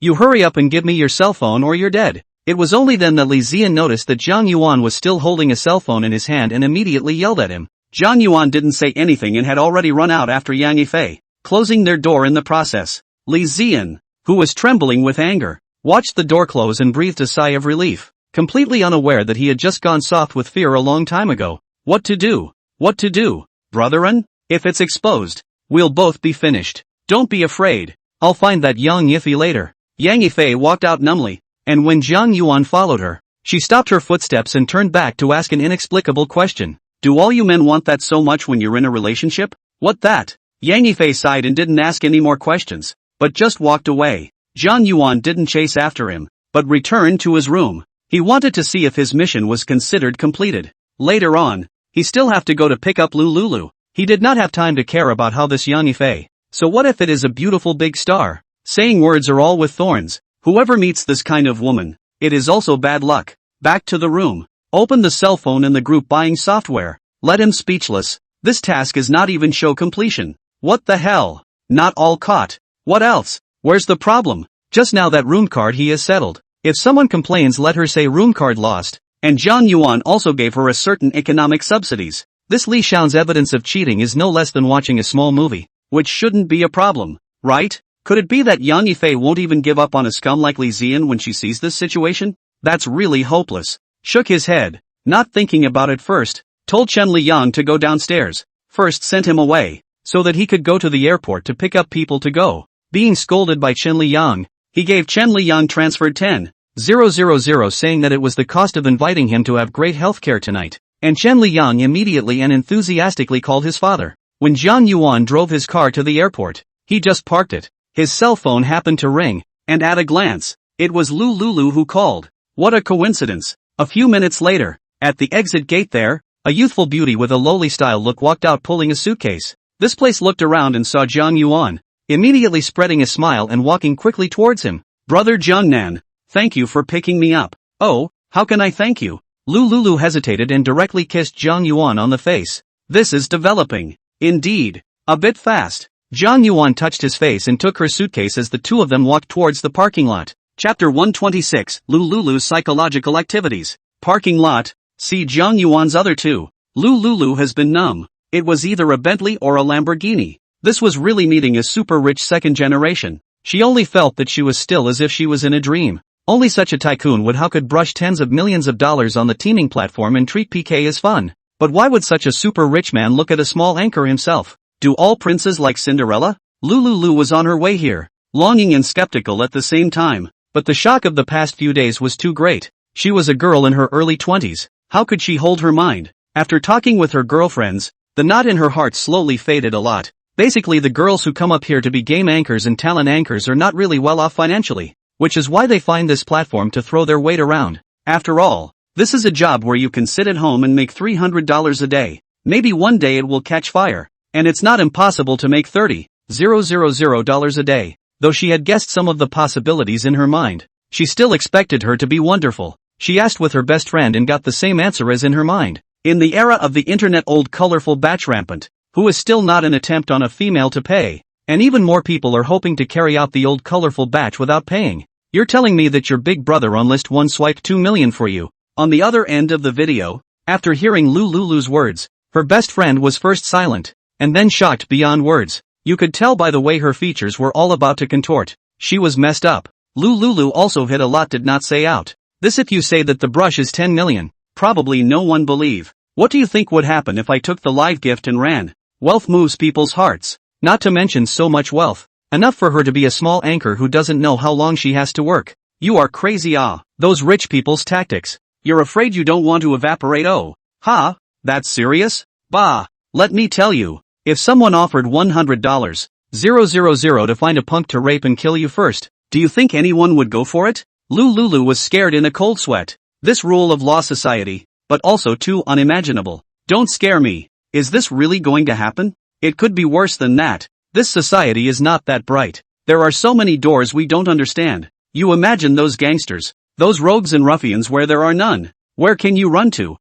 Speaker 1: You hurry up and give me your cell phone or you're dead. It was only then that Li Zian noticed that Zhang Yuan was still holding a cell phone in his hand and immediately yelled at him. Zhang Yuan didn't say anything and had already run out after Yang Ifei, closing their door in the process. Li Zian, who was trembling with anger, watched the door close and breathed a sigh of relief, completely unaware that he had just gone soft with fear a long time ago. What to do? What to do? Brotherin? If it's exposed, we'll both be finished. Don't be afraid. I'll find that Yang Yiffy later. Yang Yifei walked out numbly, and when Zhang Yuan followed her, she stopped her footsteps and turned back to ask an inexplicable question. Do all you men want that so much when you're in a relationship? What that? Yang Yifei sighed and didn't ask any more questions, but just walked away. Zhang Yuan didn't chase after him, but returned to his room. He wanted to see if his mission was considered completed. Later on, he still have to go to pick up Lulu. He did not have time to care about how this Yang Yifei. So what if it is a beautiful big star? Saying words are all with thorns. Whoever meets this kind of woman, it is also bad luck. Back to the room. Open the cell phone in the group buying software. Let him speechless. This task is not even show completion. What the hell? Not all caught. What else? Where's the problem? Just now that room card he has settled. If someone complains, let her say room card lost. And Zhang Yuan also gave her a certain economic subsidies. This Li Xiao's evidence of cheating is no less than watching a small movie, which shouldn't be a problem, right? Could it be that Yang Yifei won't even give up on a scum like Li Zian when she sees this situation? That's really hopeless. Shook his head, not thinking about it first, told Chen Liyang to go downstairs. First sent him away, so that he could go to the airport to pick up people to go. Being scolded by Chen Liyang, he gave Chen Liyang transferred 10,000 saying that it was the cost of inviting him to have great healthcare tonight. And Chen Liyang immediately and enthusiastically called his father. When Zhang Yuan drove his car to the airport, he just parked it. His cell phone happened to ring, and at a glance, it was Lulu who called. What a coincidence. A few minutes later, at the exit gate there, a youthful beauty with a lowly style look walked out pulling a suitcase. This place looked around and saw Zhang Yuan, immediately spreading a smile and walking quickly towards him. Brother Jiangnan, thank you for picking me up. Oh, how can I thank you? Lulu hesitated and directly kissed Zhang Yuan on the face. This is developing, indeed, a bit fast. Zhang Yuan touched his face and took her suitcase as the two of them walked towards the parking lot. Chapter 126, Lulu's psychological activities. Parking lot, see Zhang Yuan's other two. Lulu has been numb. It was either a Bentley or a Lamborghini. This was really meeting a super rich second generation. She only felt that she was still as if she was in a dream. Only such a tycoon would how could brush tens of millions of dollars on the teaming platform and treat PK as fun. But why would such a super rich man look at a small anchor himself? Do all princes like Cinderella? Lulu was on her way here, longing and skeptical at the same time. But the shock of the past few days was too great. She was a girl in her early 20s. How could she hold her mind? After talking with her girlfriends, the knot in her heart slowly faded a lot. Basically, the girls who come up here to be game anchors and talent anchors are not really well off financially, which is why they find this platform to throw their weight around. After all, this is a job where you can sit at home and make $300 a day. Maybe one day it will catch fire. And it's not impossible to make $30,000 a day. Though she had guessed some of the possibilities in her mind, she still expected her to be wonderful. She asked with her best friend and got the same answer as in her mind. In the era of the internet, old colorful batch rampant, who is still not an attempt on a female to pay, and even more people are hoping to carry out the old colorful batch without paying. You're telling me that your big brother on list 1 swiped 2 million for you? On the other end of the video, after hearing Lulu's words, her best friend was first silent, and then shocked beyond words. You could tell by the way her features were all about to contort. She was messed up. Lulu also hit a lot, did not say out. This if you say that the brush is 10 million, probably no one believe. What do you think would happen if I took the live gift and ran? Wealth moves people's hearts. Not to mention so much wealth. Enough for her to be a small anchor who doesn't know how long she has to work. You are crazy. Those rich people's tactics. You're afraid you don't want to evaporate. Oh. Ha? That's serious? Bah. Let me tell you. If someone offered $100,000 to find a punk to rape and kill you first, do you think anyone would go for it? Lulu was scared in a cold sweat. This rule of law society, but also too unimaginable. Don't scare me. Is this really going to happen? It could be worse than that. This society is not that bright. There are so many doors we don't understand. You imagine those gangsters, those rogues and ruffians where there are none. Where can you run to?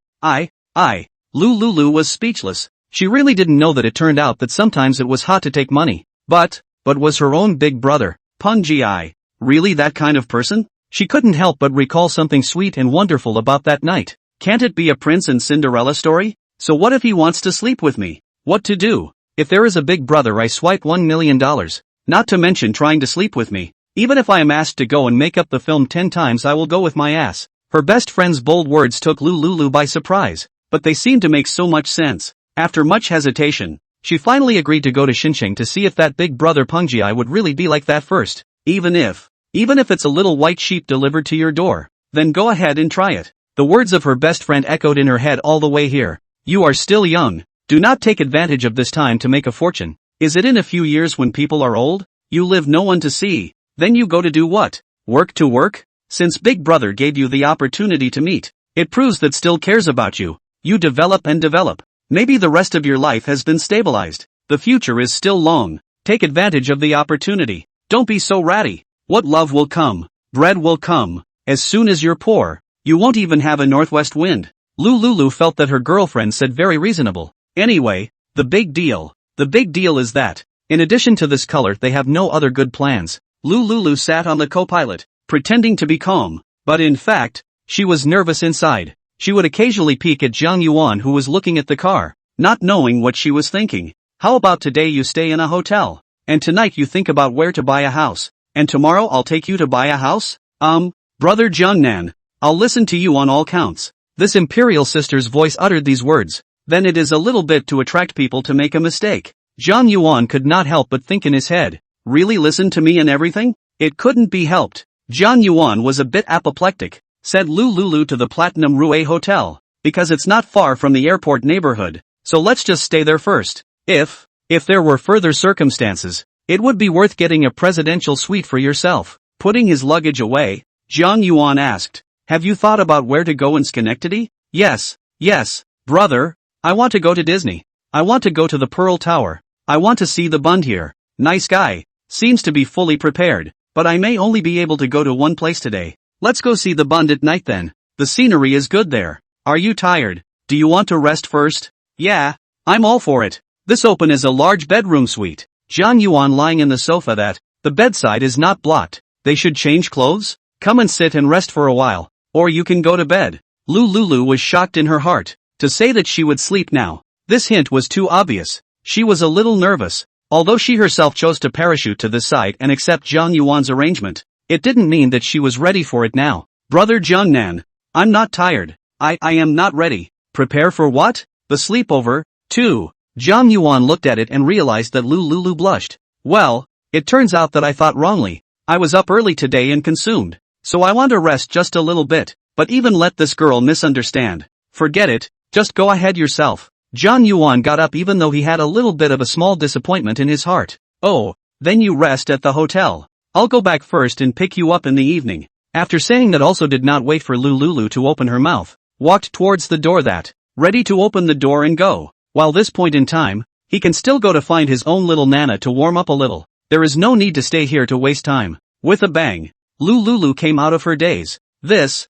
Speaker 1: Lulu was speechless. She really didn't know that it turned out that sometimes it was hot to take money. But was her own big brother, Punji, really that kind of person? She couldn't help but recall something sweet and wonderful about that night. Can't it be a Prince and Cinderella story? So what if he wants to sleep with me? What to do? If there is a big brother I swipe $1 million. Not to mention trying to sleep with me. Even if I am asked to go and make up the film 10 times I will go with my ass. Her best friend's bold words took Lulu by surprise, but they seemed to make so much sense. After much hesitation, she finally agreed to go to Xinjiang to see if that big brother Punji would really be like that first. Even if it's a little white sheep delivered to your door, then go ahead and try it. The words of her best friend echoed in her head all the way here. You are still young. Do not take advantage of this time to make a fortune. Is it in a few years when people are old? You live no one to see. Then you go to do what? Work to work? Since Big Brother gave you the opportunity to meet, it proves that still cares about you. You develop and develop. Maybe the rest of your life has been stabilized. The future is still long. Take advantage of the opportunity. Don't be so ratty. What love will come? Bread will come. As soon as you're poor, you won't even have a northwest wind. Lulu felt that her girlfriend said very reasonable. Anyway, the big deal is that, in addition to this color they have no other good plans. Lulu sat on the co-pilot, pretending to be calm, but in fact, she was nervous inside. She would occasionally peek at Jiang Yuan who was looking at the car, not knowing what she was thinking. How about today you stay in a hotel, and tonight you think about where to buy a house, and tomorrow I'll take you to buy a house? Brother Jiangnan, I'll listen to you on all counts. This imperial sister's voice uttered these words. Then it is a little bit to attract people to make a mistake. Jiang Yuan could not help but think in his head, really listen to me and everything? It couldn't be helped. Jiang Yuan was a bit apoplectic, said Lulu to the Platinum Rue Hotel, because it's not far from the airport neighborhood, so let's just stay there first. If there were further circumstances, it would be worth getting a presidential suite for yourself. Putting his luggage away, Jiang Yuan asked, have you thought about where to go in Schenectady? Yes, brother, I want to go to Disney. I want to go to the Pearl Tower. I want to see the Bund here. Nice guy. Seems to be fully prepared, but I may only be able to go to one place today. Let's go see the Bund at night then. The scenery is good there. Are you tired? Do you want to rest first? Yeah, I'm all for it. This open is a large bedroom suite. Jiang Yuan lying in the sofa the bedside is not blocked. They should change clothes? Come and sit and rest for a while. Or you can go to bed. Lulu was shocked in her heart. To say that she would sleep now. This hint was too obvious. She was a little nervous. Although she herself chose to parachute to the side and accept Jiang Yuan's arrangement, it didn't mean that she was ready for it now. Brother Jiangnan, I'm not tired. I am not ready. Prepare for what? The sleepover, too. Jiang Yuan looked at it and realized that Lulu blushed. Well, it turns out that I thought wrongly. I was up early today and consumed. So I want to rest just a little bit, but even let this girl misunderstand. Forget it, just go ahead yourself. Jiang Yuan got up even though he had a little bit of a small disappointment in his heart. Oh, then you rest at the hotel. I'll go back first and pick you up in the evening. After saying that also did not wait for Lulu to open her mouth, walked towards the door ready to open the door and go. While this point in time, he can still go to find his own little Nana to warm up a little. There is no need to stay here to waste time. With a bang, Lulu came out of her daze. This,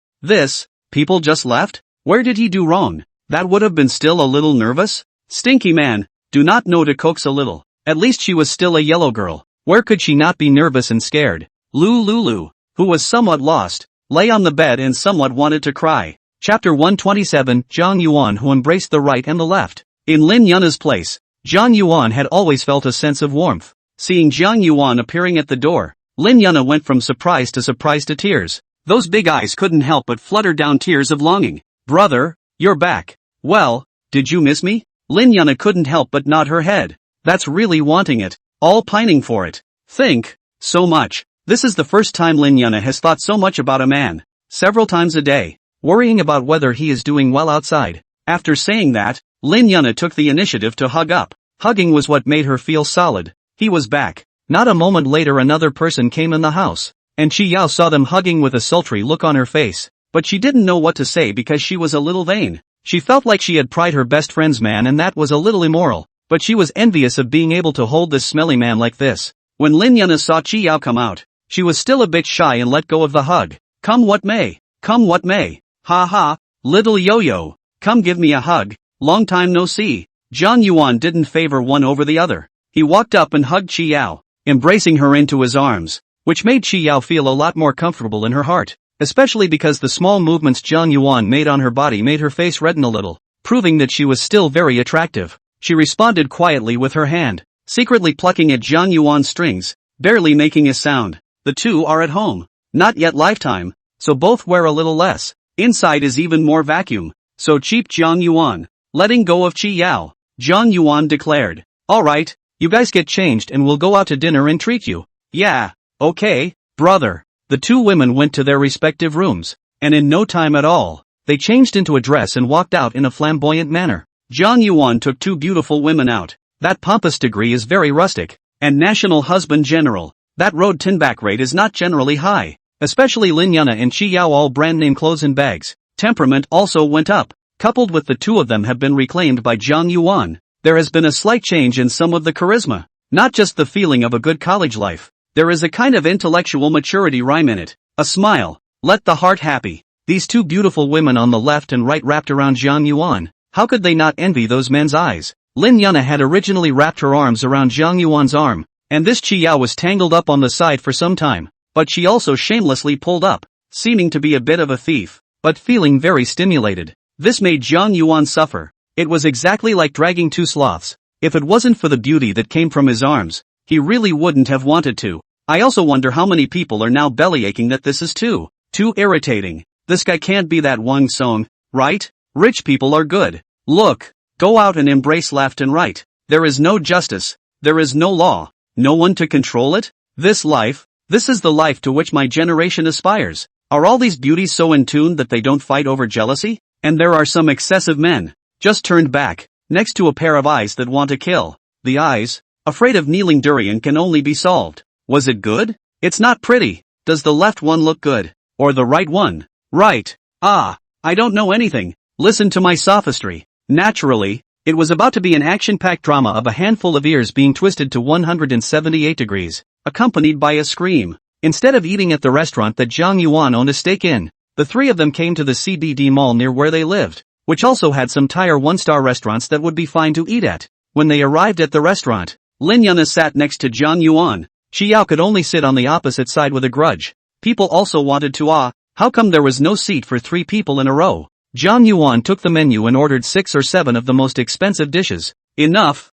Speaker 1: people just left? Where did he do wrong? That would have been still a little nervous? Stinky man, do not know to coax a little. At least she was still a yellow girl. Where could she not be nervous and scared? Lulu, who was somewhat lost, lay on the bed and somewhat wanted to cry. Chapter 127, Jiang Yuan who embraced the right and the left. In Lin Yuna's place, Jiang Yuan had always felt a sense of warmth. Seeing Jiang Yuan appearing at the door, Lin Yuna went from surprise to tears. Those big eyes couldn't help but flutter down tears of longing. Brother, you're back. Well, did you miss me? Lin Yuna couldn't help but nod her head. That's really wanting it. All pining for it. Think. So much. This is the first time Lin Yuna has thought so much about a man. Several times a day. Worrying about whether he is doing well outside. After saying that, Lin Yuna took the initiative to hug up. Hugging was what made her feel solid. He was back. Not a moment later another person came in the house. And Chi Yao saw them hugging with a sultry look on her face. But she didn't know what to say because she was a little vain. She felt like she had pried her best friend's man and that was a little immoral, but she was envious of being able to hold this smelly man like this. When Lin Yuna saw Chi Yao come out, she was still a bit shy and let go of the hug. Come what may. Come what may. Ha ha, little yo-yo. Come give me a hug. Long time no see. Zhang Yuan didn't favor one over the other. He walked up and hugged Chi Yao, embracing her into his arms, which made Chi Yao feel a lot more comfortable in her heart, especially because the small movements Zhang Yuan made on her body made her face redden a little, proving that she was still very attractive. She responded quietly with her hand, secretly plucking at Zhang Yuan's strings, barely making a sound. The two are at home. Not yet lifetime, so both wear a little less. Inside is even more vacuum. So cheap Zhang Yuan. Letting go of Chi Yao, Zhang Yuan declared. Alright, you guys get changed and we'll go out to dinner and treat you. Yeah, okay, brother. The two women went to their respective rooms, and in no time at all, they changed into a dress and walked out in a flamboyant manner. Zhang Yuan took two beautiful women out. That pompous degree is very rustic, and national husband general. That road tinback rate is not generally high, especially Lin Yuna and Chi Yao all brand name clothes and bags. Temperament also went up, coupled with the two of them have been reclaimed by Zhang Yuan. There has been a slight change in some of the charisma, not just the feeling of a good college life. There is a kind of intellectual maturity rhyme in it. A smile, let the heart happy. These two beautiful women on the left and right wrapped around Zhang Yuan. How could they not envy those men's eyes? Lin Yuna had originally wrapped her arms around Zhang Yuan's arm, and this Chi Yao was tangled up on the side for some time, but she also shamelessly pulled up, seeming to be a bit of a thief, but feeling very stimulated. This made Zhang Yuan suffer. It was exactly like dragging two sloths. If it wasn't for the beauty that came from his arms, he really wouldn't have wanted to. I also wonder how many people are now bellyaching that this is too irritating. This guy can't be that Wang Song, right? Rich people are good. Look, go out and embrace left and right. There is no justice. There is no law. No one to control it? This is the life to which my generation aspires. Are all these beauties so in tune that they don't fight over jealousy? And there are some excessive men, just turned back, next to a pair of eyes that want to kill. The eyes, afraid of kneeling durian can only be solved. Was it good? It's not pretty. Does the left one look good? Or the right one? Right. I don't know anything. Listen to my sophistry. Naturally, it was about to be an action-packed drama of a handful of ears being twisted to 178 degrees, accompanied by a scream. Instead of eating at the restaurant that Zhang Yuan owned a stake in, the three of them came to the CBD mall near where they lived, which also had some tier 1-star restaurants that would be fine to eat at. When they arrived at the restaurant, Lin Yuna sat next to Zhang Yuan. Chi Yao could only sit on the opposite side with a grudge. People also wanted to how come there was no seat for 3 people in a row? Zhang Yuan took the menu and ordered 6 or 7 of the most expensive dishes. Enough,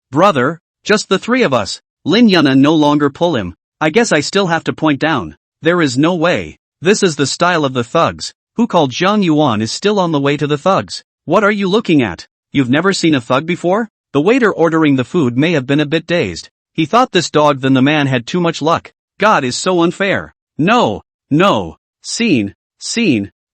Speaker 1: brother, just the 3 of us. Lin Yuna no longer pull him. I guess I still have to point down. There is no way. This is the style of the thugs. Who called Zhang Yuan is still on the way to the thugs. What are you looking at? You've never seen a thug before? The waiter ordering the food may have been a bit dazed. He thought this dog than the man had too much luck. God is so unfair. No. Scene.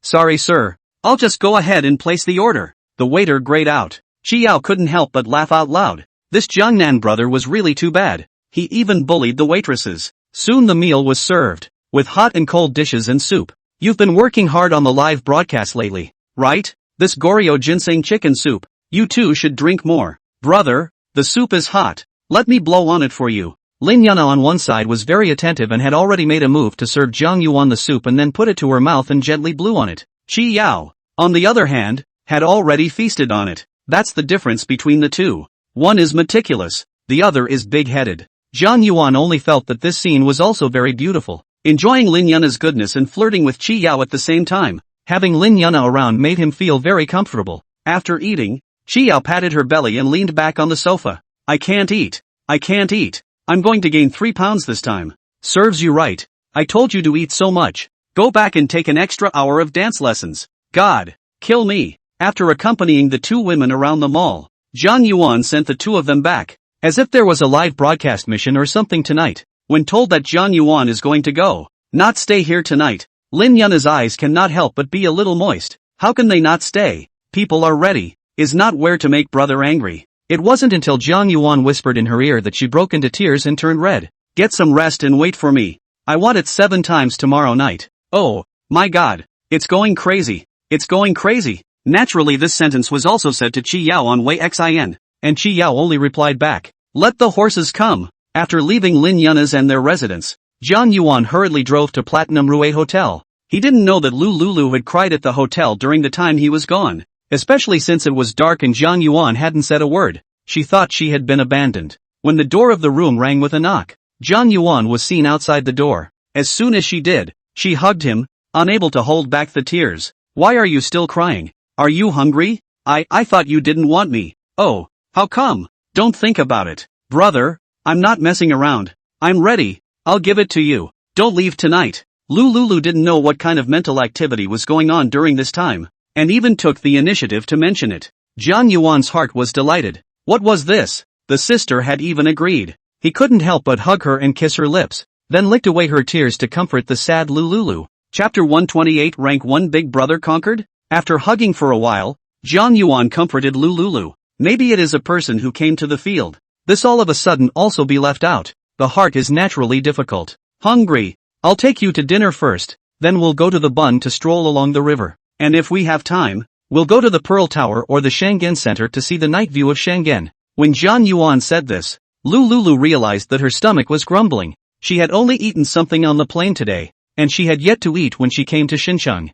Speaker 1: Sorry sir. I'll just go ahead and place the order. The waiter grayed out. Chi Yao couldn't help but laugh out loud. This Jiangnan brother was really too bad. He even bullied the waitresses. Soon the meal was served, with hot and cold dishes and soup. You've been working hard on the live broadcast lately, right? This Goryeo ginseng chicken soup. You too should drink more. Brother, the soup is hot. Let me blow on it for you. Lin Yuna on one side was very attentive and had already made a move to serve Zhang Yuan the soup and then put it to her mouth and gently blew on it. Chi Yao, on the other hand, had already feasted on it. That's the difference between the two. One is meticulous, the other is big-headed. Zhang Yuan only felt that this scene was also very beautiful. Enjoying Lin Yuna's goodness and flirting with Chi Yao at the same time, having Lin Yuna around made him feel very comfortable. After eating, Chi Yao patted her belly and leaned back on the sofa. I can't eat. I'm going to gain 3 pounds this time. Serves you right. I told you to eat so much. Go back and take an extra hour of dance lessons. God, kill me. After accompanying the 2 women around the mall, Zhang Yuan sent the 2 of them back, as if there was a live broadcast mission or something tonight. When told that Zhang Yuan is going to not stay here tonight, Lin Yuna's eyes cannot help but be a little moist. How can they not stay? People are ready. Is not where to make brother angry. It wasn't until Zhang Yuan whispered in her ear that she broke into tears and turned red. Get some rest and wait for me. I want it 7 times tomorrow night. Oh, my God. It's going crazy. Naturally this sentence was also said to Chi Yao on Wei Xin, and Chi Yao only replied back, "Let the horses come." After leaving Lin Yunna's and their residence, Jiang Yuan hurriedly drove to Platinum Rue Hotel. He didn't know that Lu Lulu had cried at the hotel during the time he was gone, especially since it was dark and Jiang Yuan hadn't said a word. She thought she had been abandoned. When the door of the room rang with a knock, Jiang Yuan was seen outside the door. As soon as she did, she hugged him, unable to hold back the tears. "Why are you still crying? Are you hungry? I thought you didn't want me." "Oh, how come?" "Don't think about it, brother. I'm not messing around. I'm ready. I'll give it to you. Don't leave tonight." Lu Lulu didn't know what kind of mental activity was going on during this time, and even took the initiative to mention it. Jiang Yuan's heart was delighted. What was this? The sister had even agreed. He couldn't help but hug her and kiss her lips, then licked away her tears to comfort the sad Lu Lulu. Chapter 128 Rank 1 Big Brother Conquered? After hugging for a while, Jiang Yuan comforted Lu Lulu. Maybe it is a person who came to the field. This all of a sudden also be left out. The heart is naturally difficult. "Hungry. I'll take you to dinner first, then we'll go to the bun to stroll along the river. And if we have time, we'll go to the Pearl Tower or the Shanggen Center to see the night view of Shanggen." When Jiang Yuan said this, Lu Lulu realized that her stomach was grumbling. She had only eaten something on the plane today, and she had yet to eat when she came to Xincheng.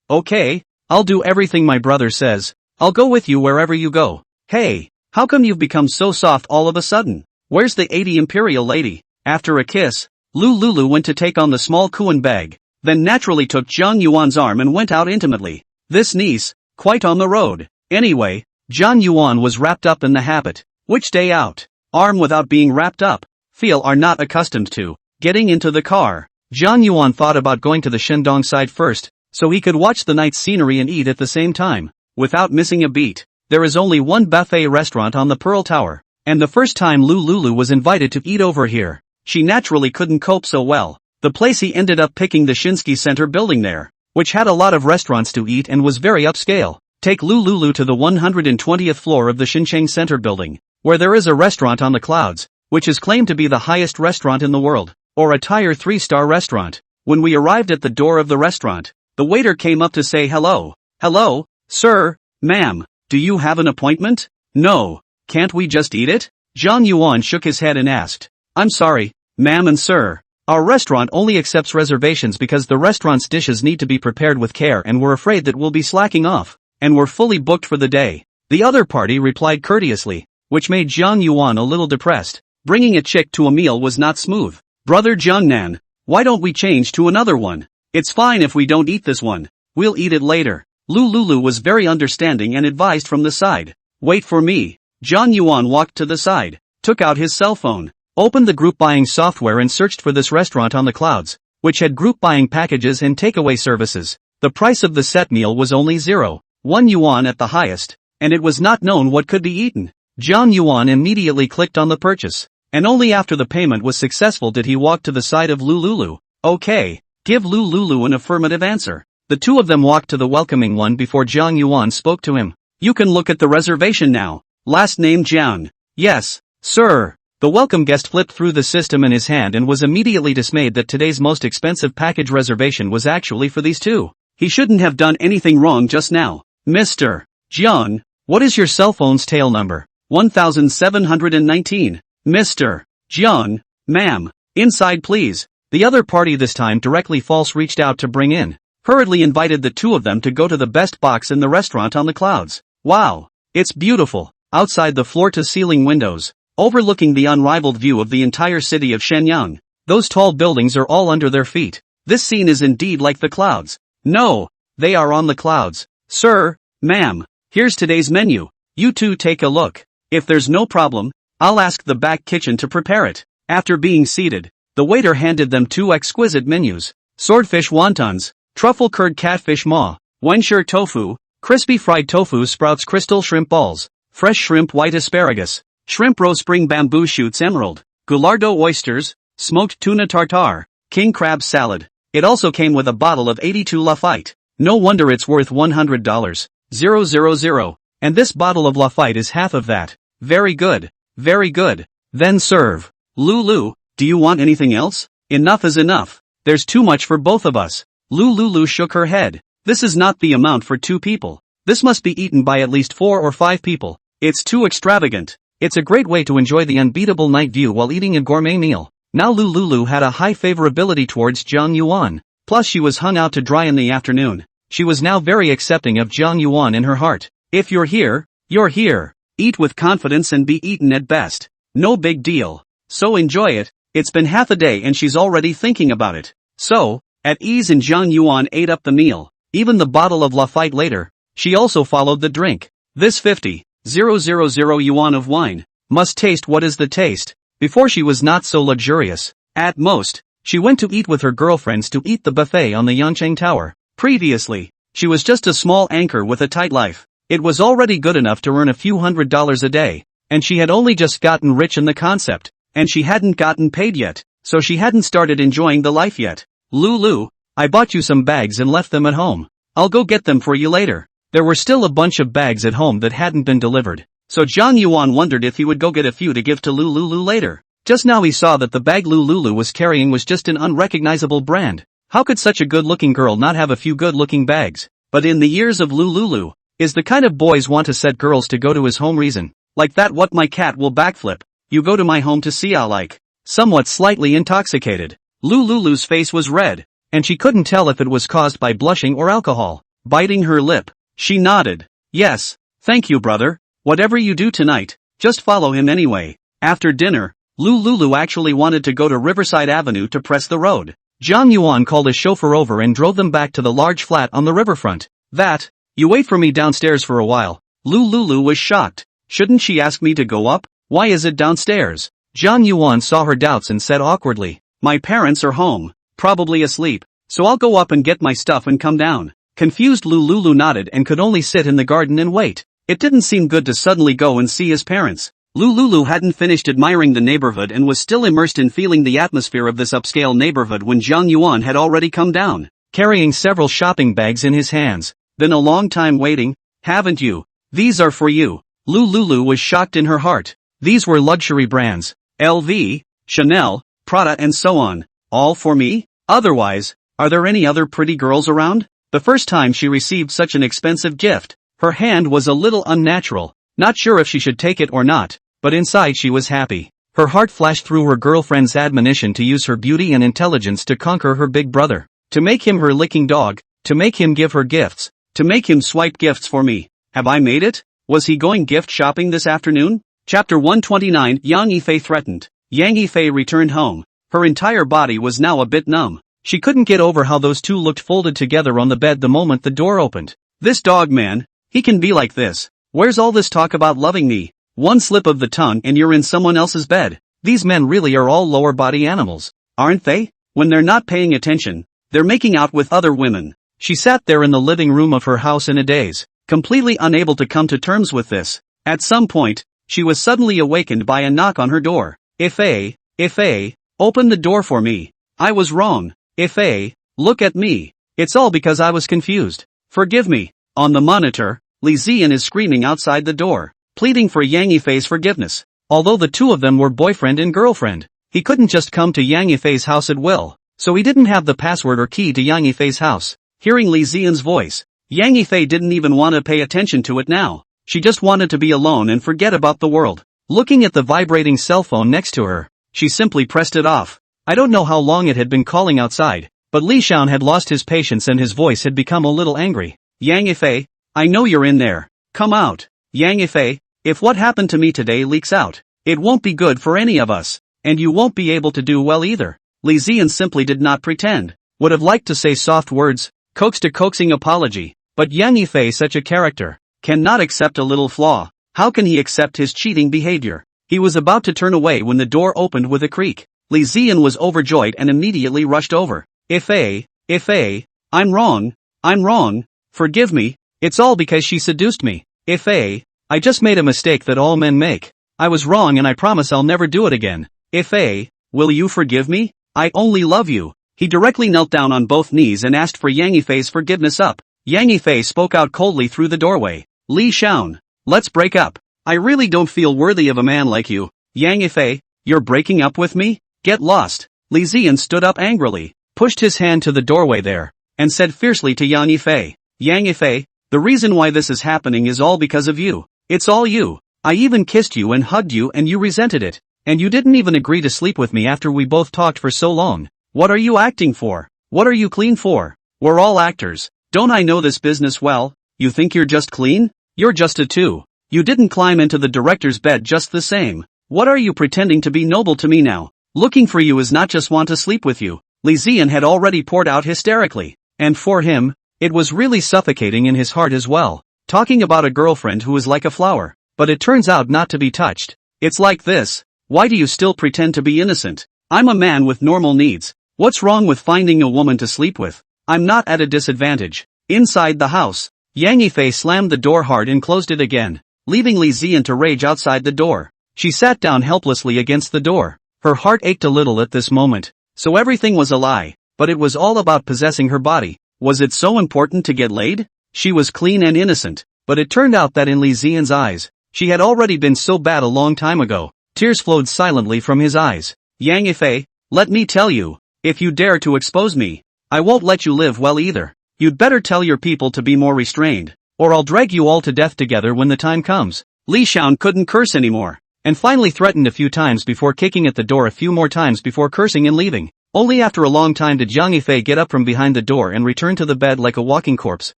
Speaker 1: Okay, I'll do everything my brother says. I'll go with you wherever you go." "Hey, how come you've become so soft all of a sudden? Where's the 80 imperial lady?" After a kiss, Lu Lulu went to take on the small Kuan bag, then naturally took Jiang Yuan's arm and went out intimately. This niece, quite on the road. Anyway, Jiang Yuan was wrapped up in the habit. Which day out? Arm without being wrapped up. Feel are not accustomed to. Getting into the car. Jiang Yuan thought about going to the Shandong side first, so he could watch the night scenery and eat at the same time, without missing a beat. There is only one buffet restaurant on the Pearl Tower, and the first time Lu Lulu was invited to eat over here, she naturally couldn't cope so well. The place he ended up picking the Shinsky Center building there, which had a lot of restaurants to eat and was very upscale. Take Lu Lulu to the 120th floor of the Xincheng Center building, where there is a restaurant on the clouds, which is claimed to be the highest restaurant in the world, or a tier 3-star restaurant. When we arrived at the door of the restaurant, the waiter came up to say hello. "Hello, sir, ma'am, do you have an appointment?" "No, can't we just eat it?" Jiang Yuan shook his head and asked. "I'm sorry, ma'am and sir. Our restaurant only accepts reservations because the restaurant's dishes need to be prepared with care and we're afraid that we'll be slacking off, and we're fully booked for the day." The other party replied courteously, which made Jiang Yuan a little depressed. Bringing a chick to a meal was not smooth. "Brother Jiangnan, why don't we change to another one? It's fine if we don't eat this one. We'll eat it later." Lu Lulu was very understanding and advised from the side. "Wait for me." Jiang Yuan walked to the side, took out his cell phone, opened the group buying software and searched for this restaurant on the clouds, which had group buying packages and takeaway services. The price of the set meal was only 0.1 yuan at the highest, and it was not known what could be eaten. Jiang Yuan immediately clicked on the purchase, and only after the payment was successful did he walk to the side of Lu Lulu. "Okay, give Lu Lulu an affirmative answer." The two of them walked to the welcoming one before Jiang Yuan spoke to him. "You can look at the reservation now. Last name Jiang." "Yes, sir." The welcome guest flipped through the system in his hand and was immediately dismayed that today's most expensive package reservation was actually for these two. He shouldn't have done anything wrong just now. "Mr. Jiang, what is your cell phone's tail number?" 1719. "Mr. Jiang, ma'am, inside please." The other party this time directly false reached out to bring in, hurriedly invited the two of them to go to the best box in the restaurant on the clouds. "Wow, it's beautiful. Outside the floor-to-ceiling windows, overlooking the unrivaled view of the entire city of Shenyang. Those tall buildings are all under their feet. This scene is indeed like the clouds." "No, they are on the clouds. Sir, ma'am, here's today's menu. You two take a look. If there's no problem, I'll ask the back kitchen to prepare it." After being seated, the waiter handed them two exquisite menus: swordfish wontons, truffle curd catfish maw, wenshir tofu, crispy fried tofu sprouts crystal shrimp balls, fresh shrimp white asparagus, shrimp roe spring bamboo shoots emerald, goulardo oysters, smoked tuna tartare, king crab salad. It also came with a bottle of 82 Lafite. No wonder it's worth $100. 000. And this bottle of Lafite is half of that. Very good. Very good. Then serve. "Lulu, do you want anything else?" "Enough is enough. There's too much for both of us." Lu Lulu shook her head. "This is not the amount for two people. This must be eaten by at least 4 or 5 people. It's too extravagant. It's a great way to enjoy the unbeatable night view while eating a gourmet meal. Now Lulu had a high favorability towards Jiang Yuan. Plus she was hung out to dry in the afternoon. She was now very accepting of Jiang Yuan in her heart. If you're here, you're here. Eat with confidence and be eaten at best. No big deal. So enjoy it. It's been half a day and she's already thinking about it. So, at ease, and Jiang Yuan ate up the meal. Even the bottle of Lafite later. She also followed the drink. This 50,000 yuan of wine must taste what is the taste. Before she was not so luxurious. At most, she went to eat with her girlfriends to eat the buffet on the Yangcheng Tower. Previously, she was just a small anchor with a tight life. It was already good enough to earn a few $100s a day. And she had only just gotten rich in the concept. And she hadn't gotten paid yet. So she hadn't started enjoying the life yet. Lulu, I bought you some bags and left them at home. I'll go get them for you later. There were still a bunch of bags at home that hadn't been delivered. So Jiang Yuan wondered if he would go get a few to give to Lulu later. Just now he saw that the bag Lulu was carrying was just an unrecognizable brand. How could such a good-looking girl not have a few good-looking bags? But in the years of Lulu, is the kind of boys want to set girls to go to his home reason. Like that what my cat will backflip. You go to my home to see how like. Somewhat slightly intoxicated. Lulu's face was red. And she couldn't tell if it was caused by blushing or alcohol. Biting her lip, she nodded. Yes, thank you brother. Whatever you do tonight, just follow him anyway. After dinner, Lulu actually wanted to go to Riverside Avenue to press the road. Jiang Yuan called a chauffeur over and drove them back to the large flat on the riverfront. That, you wait for me downstairs for a while. Lulu was shocked. Shouldn't she ask me to go up? Why is it downstairs? Jiang Yuan saw her doubts and said awkwardly, my parents are home, probably asleep, so I'll go up and get my stuff and come down. Confused Lulu nodded and could only sit in the garden and wait. It didn't seem good to suddenly go and see his parents. Lulu hadn't finished admiring the neighborhood and was still immersed in feeling the atmosphere of this upscale neighborhood when Jiang Yuan had already come down, carrying several shopping bags in his hands. Been a long time waiting, haven't you? These are for you. Lulu was shocked in her heart. These were luxury brands. LV, Chanel, Prada and so on. All for me? Otherwise, are there any other pretty girls around? The first time she received such an expensive gift, her hand was a little unnatural, not sure if she should take it or not, but inside she was happy. Her heart flashed through her girlfriend's admonition to use her beauty and intelligence to conquer her big brother, to make him her licking dog, to make him give her gifts, to make him swipe gifts for me. Have I made it? Was he going gift shopping this afternoon? Chapter 129. Yang Yifei threatened. Yang Yifei returned home. Her entire body was now a bit numb. She couldn't get over how those two looked folded together on the bed the moment the door opened. This dog man, he can be like this. Where's all this talk about loving me? One slip of the tongue and you're in someone else's bed. These men really are all lower body animals, aren't they? When they're not paying attention, they're making out with other women. She sat there in the living room of her house in a daze, completely unable to come to terms with this. At some point, she was suddenly awakened by a knock on her door. Yifei, open the door for me. I was wrong. Yifei, look at me. It's all because I was confused. Forgive me. On the monitor, Li Ziyan is screaming outside the door, pleading for Yang Yifei's forgiveness. Although the two of them were boyfriend and girlfriend, he couldn't just come to Yang Yifei's house at will, so he didn't have the password or key to Yang Yifei's house. Hearing Li Ziyan's voice, Yang Yifei didn't even want to pay attention to it now. She just wanted to be alone and forget about the world. Looking at the vibrating cell phone next to her, she simply pressed it off. I don't know how long it had been calling outside, but Li Xian had lost his patience and his voice had become a little angry. Yang Yifei, I know you're in there. Come out. Yang Yifei, if what happened to me today leaks out, it won't be good for any of us, and you won't be able to do well either. Li Ziyan simply did not pretend. Would have liked to say soft words, coaxed a coaxing apology, but Yang Yifei, such a character, cannot accept a little flaw. How can he accept his cheating behavior? He was about to turn away when the door opened with a creak. Li Ziyan was overjoyed and immediately rushed over. Yifei, I'm wrong, forgive me, it's all because she seduced me. Yifei, I just made a mistake that all men make. I was wrong and I promise I'll never do it again. Yifei, will you forgive me? I only love you. He directly knelt down on both knees and asked for Yang Yifei's forgiveness up. Yang Yifei spoke out coldly through the doorway. Li Xian, let's break up. I really don't feel worthy of a man like you. Yang Yifei, you're breaking up with me? Get lost. Li Ziyan stood up angrily, pushed his hand to the doorway there, and said fiercely to Yang Yifei, Yang Yifei, The reason why this is happening is all because of you. It's all you. I even kissed you and hugged you and you resented it. And you didn't even agree to sleep with me after we both talked for so long. What are you acting for? What are you clean for? We're all actors. Don't I know this business well? You think you're just clean? You're just a 2. You didn't climb into the director's bed just the same. What are you pretending to be noble to me now? Looking for you is not just want to sleep with you. Li Zian had already poured out hysterically. And for him, it was really suffocating in his heart as well. Talking about a girlfriend who is like a flower, but it turns out not to be touched. It's like this. Why do you still pretend to be innocent? I'm a man with normal needs. What's wrong with finding a woman to sleep with? I'm not at a disadvantage. Inside the house, Yang Yifei slammed the door hard and closed it again, leaving Li Zian to rage outside the door. She sat down helplessly against the door. Her heart ached a little at this moment. So everything was a lie, but it was all about possessing her body. Was it so important to get laid? She was clean and innocent, but it turned out that in Li Zian's eyes, she had already been so bad a long time ago. Tears flowed silently from his eyes. Yang Yifei, let me tell you, if you dare to expose me, I won't let you live well either. You'd better tell your people to be more restrained, or I'll drag you all to death together when the time comes. Li Xian couldn't curse anymore, and finally threatened a few times before kicking at the door a few more times before cursing and leaving. Only after a long time did Jiang Yifei get up from behind the door and return to the bed like a walking corpse,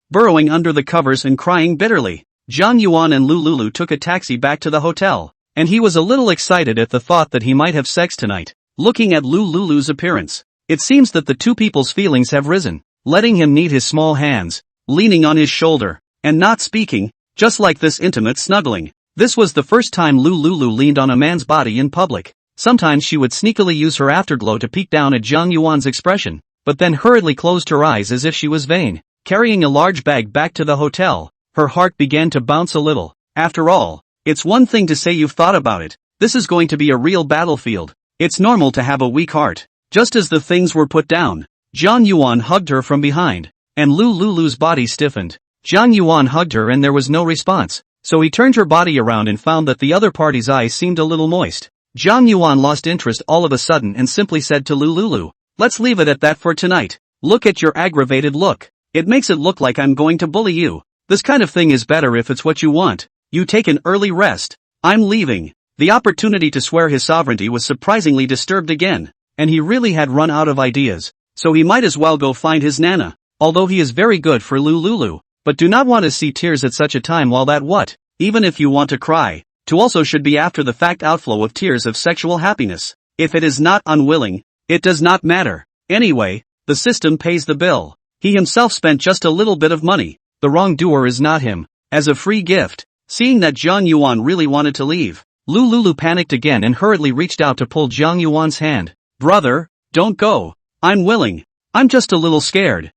Speaker 1: burrowing under the covers and crying bitterly. Zhang Yuan and Lu Lulu took a taxi back to the hotel, and he was a little excited at the thought that he might have sex tonight. Looking at Lu Lulu's appearance, it seems that the two people's feelings have risen, letting him knead his small hands, leaning on his shoulder, and not speaking, just like this intimate snuggling. This was the first time Lu Lulu leaned on a man's body in public. Sometimes she would sneakily use her afterglow to peek down at Zhang Yuan's expression, but then hurriedly closed her eyes as if she was vain. Carrying a large bag back to the hotel, her heart began to bounce a little. After all, it's one thing to say you've thought about it. This is going to be a real battlefield. It's normal to have a weak heart. Just as the things were put down, Zhang Yuan hugged her from behind, and Lu Lulu's body stiffened. Zhang Yuan hugged her and there was no response, so he turned her body around and found that the other party's eyes seemed a little moist. Zhang Yuan lost interest all of a sudden and simply said to Lu Lulu, "Let's leave it at that for tonight. Look at your aggravated look. It makes it look like I'm going to bully you. This kind of thing is better if it's what you want. You take an early rest. I'm leaving." The opportunity to swear his sovereignty was surprisingly disturbed again, and he really had run out of ideas, so he might as well go find his nana, although he is very good for Lu Lulu, but do not want to see tears at such a time while that what, even if you want to cry, to also should be after the fact outflow of tears of sexual happiness. If it is not unwilling, it does not matter. Anyway, the system pays the bill. He himself spent just a little bit of money. The wrongdoer is not him. As a free gift, seeing that Zhang Yuan really wanted to leave, Lu Lulu panicked again and hurriedly reached out to pull Zhang Yuan's hand. "Brother, don't go. I'm willing. I'm just a little scared."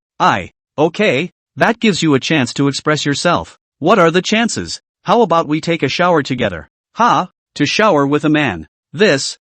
Speaker 1: Okay, that gives you a chance to express yourself. What are the chances? How about we take a shower together? To shower with a man. This,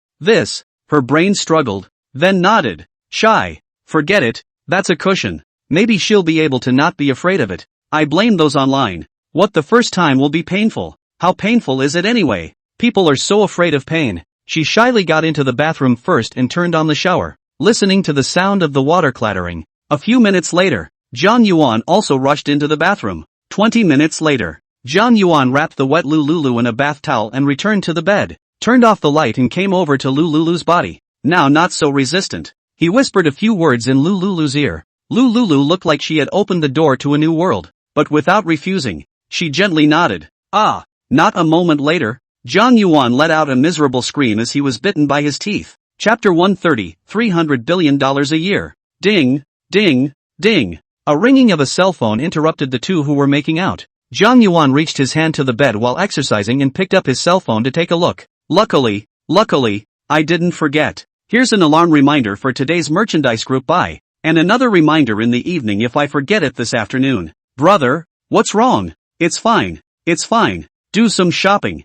Speaker 1: her brain struggled, then nodded. Shy. Forget it, that's a cushion. Maybe she'll be able to not be afraid of it. I blame those online. What, the first time will be painful? How painful is it anyway? People are so afraid of pain. She shyly got into the bathroom first and turned on the shower, listening to the sound of the water clattering. A few minutes later, Zhang Yuan also rushed into the bathroom. 20 minutes later, Zhang Yuan wrapped the wet Lu Lulu in a bath towel and returned to the bed, turned off the light and came over to Lu Lulu's body, now not so resistant. He whispered a few words in Lu Lulu's ear. Lu Lulu looked like she had opened the door to a new world, but without refusing, she gently nodded. Not a moment later, Zhang Yuan let out a miserable scream as he was bitten by his teeth. Chapter 130, $300 billion a year. Ding, ding, ding. A ringing of a cell phone interrupted the two who were making out. Zhang Yuan reached his hand to the bed while exercising and picked up his cell phone to take a look. Luckily, I didn't forget. Here's an alarm reminder for today's merchandise group buy, and another reminder in the evening if I forget it this afternoon. Brother, what's wrong? It's fine. Do some shopping.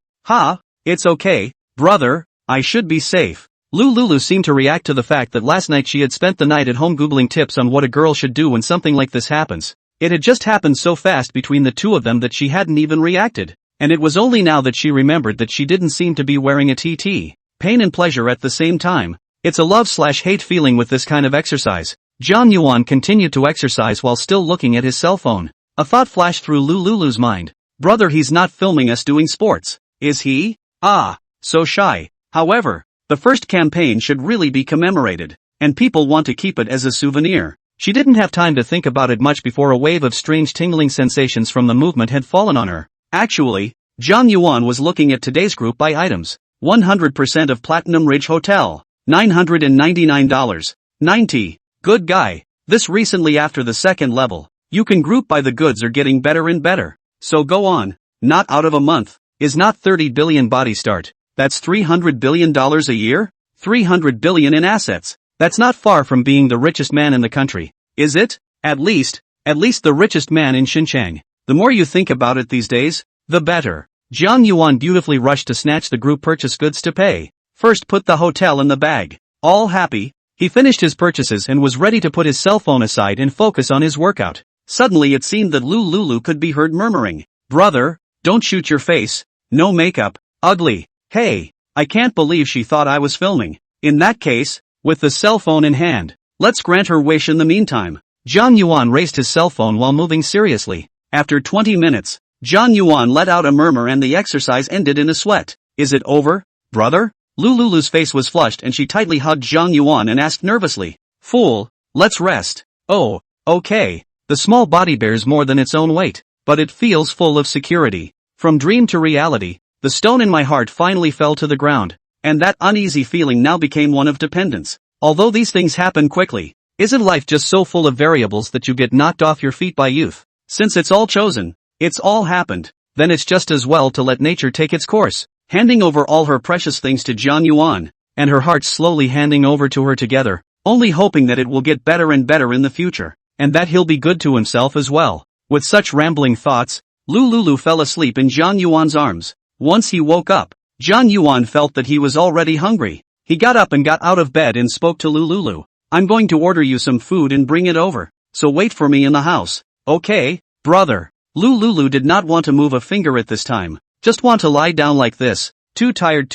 Speaker 1: It's okay, brother, I should be safe. Lu Lulu seemed to react to the fact that last night she had spent the night at home googling tips on what a girl should do when something like this happens. It had just happened so fast between the two of them that she hadn't even reacted, and it was only now that she remembered that she didn't seem to be wearing a TT. Pain and pleasure at the same time. It's a love/hate feeling with this kind of exercise. Zhang Yuan continued to exercise while still looking at his cell phone. A thought flashed through Lulu's mind. Brother, he's not filming us doing sports, is he? Ah, so shy. However, the first campaign should really be commemorated, and people want to keep it as a souvenir. She didn't have time to think about it much before a wave of strange tingling sensations from the movement had fallen on her. Actually, Zhang Yuan was looking at today's group buy items. 100% of Platinum Ridge Hotel. $999.90. Good guy. This recently after the second level. You can group buy the goods are getting better and better. So go on. Not out of a month. Is not 30 billion body start. That's $300 billion a year? 300 billion in assets. That's not far from being the richest man in the country. Is it? At least the richest man in Xinjiang. The more you think about it these days, the better. Zhang Yuan beautifully rushed to snatch the group purchase goods to pay. First put the hotel in the bag. All happy, he finished his purchases and was ready to put his cell phone aside and focus on his workout. Suddenly it seemed that Lulu could be heard murmuring, "Brother, don't shoot your face, no makeup, ugly, hey, I can't believe she thought I was filming." In that case, with the cell phone in hand, let's grant her wish in the meantime. Zhang Yuan raised his cell phone while moving seriously. After 20 minutes, Zhang Yuan let out a murmur and the exercise ended in a sweat. Is it over, brother? Lulu's face was flushed and she tightly hugged Zhang Yuan and asked nervously, "Fool, let's rest." "Oh, okay." The small body bears more than its own weight, but it feels full of security. From dream to reality, the stone in my heart finally fell to the ground, and that uneasy feeling now became one of dependence. Although these things happen quickly, isn't life just so full of variables that you get knocked off your feet by youth? Since it's all chosen, it's all happened, then it's just as well to let nature take its course. Handing over all her precious things to Zhang Yuan, and her heart slowly handing over to her together, only hoping that it will get better and better in the future, and that he'll be good to himself as well. With such rambling thoughts, Lulu fell asleep in Zhang Yuan's arms. Once he woke up, Zhang Yuan felt that he was already hungry. He got up and got out of bed and spoke to Lulu. "I'm going to order you some food and bring it over, so wait for me in the house." "Okay, brother." Lulu did not want to move a finger at this time. Just want to lie down like this. Too tired.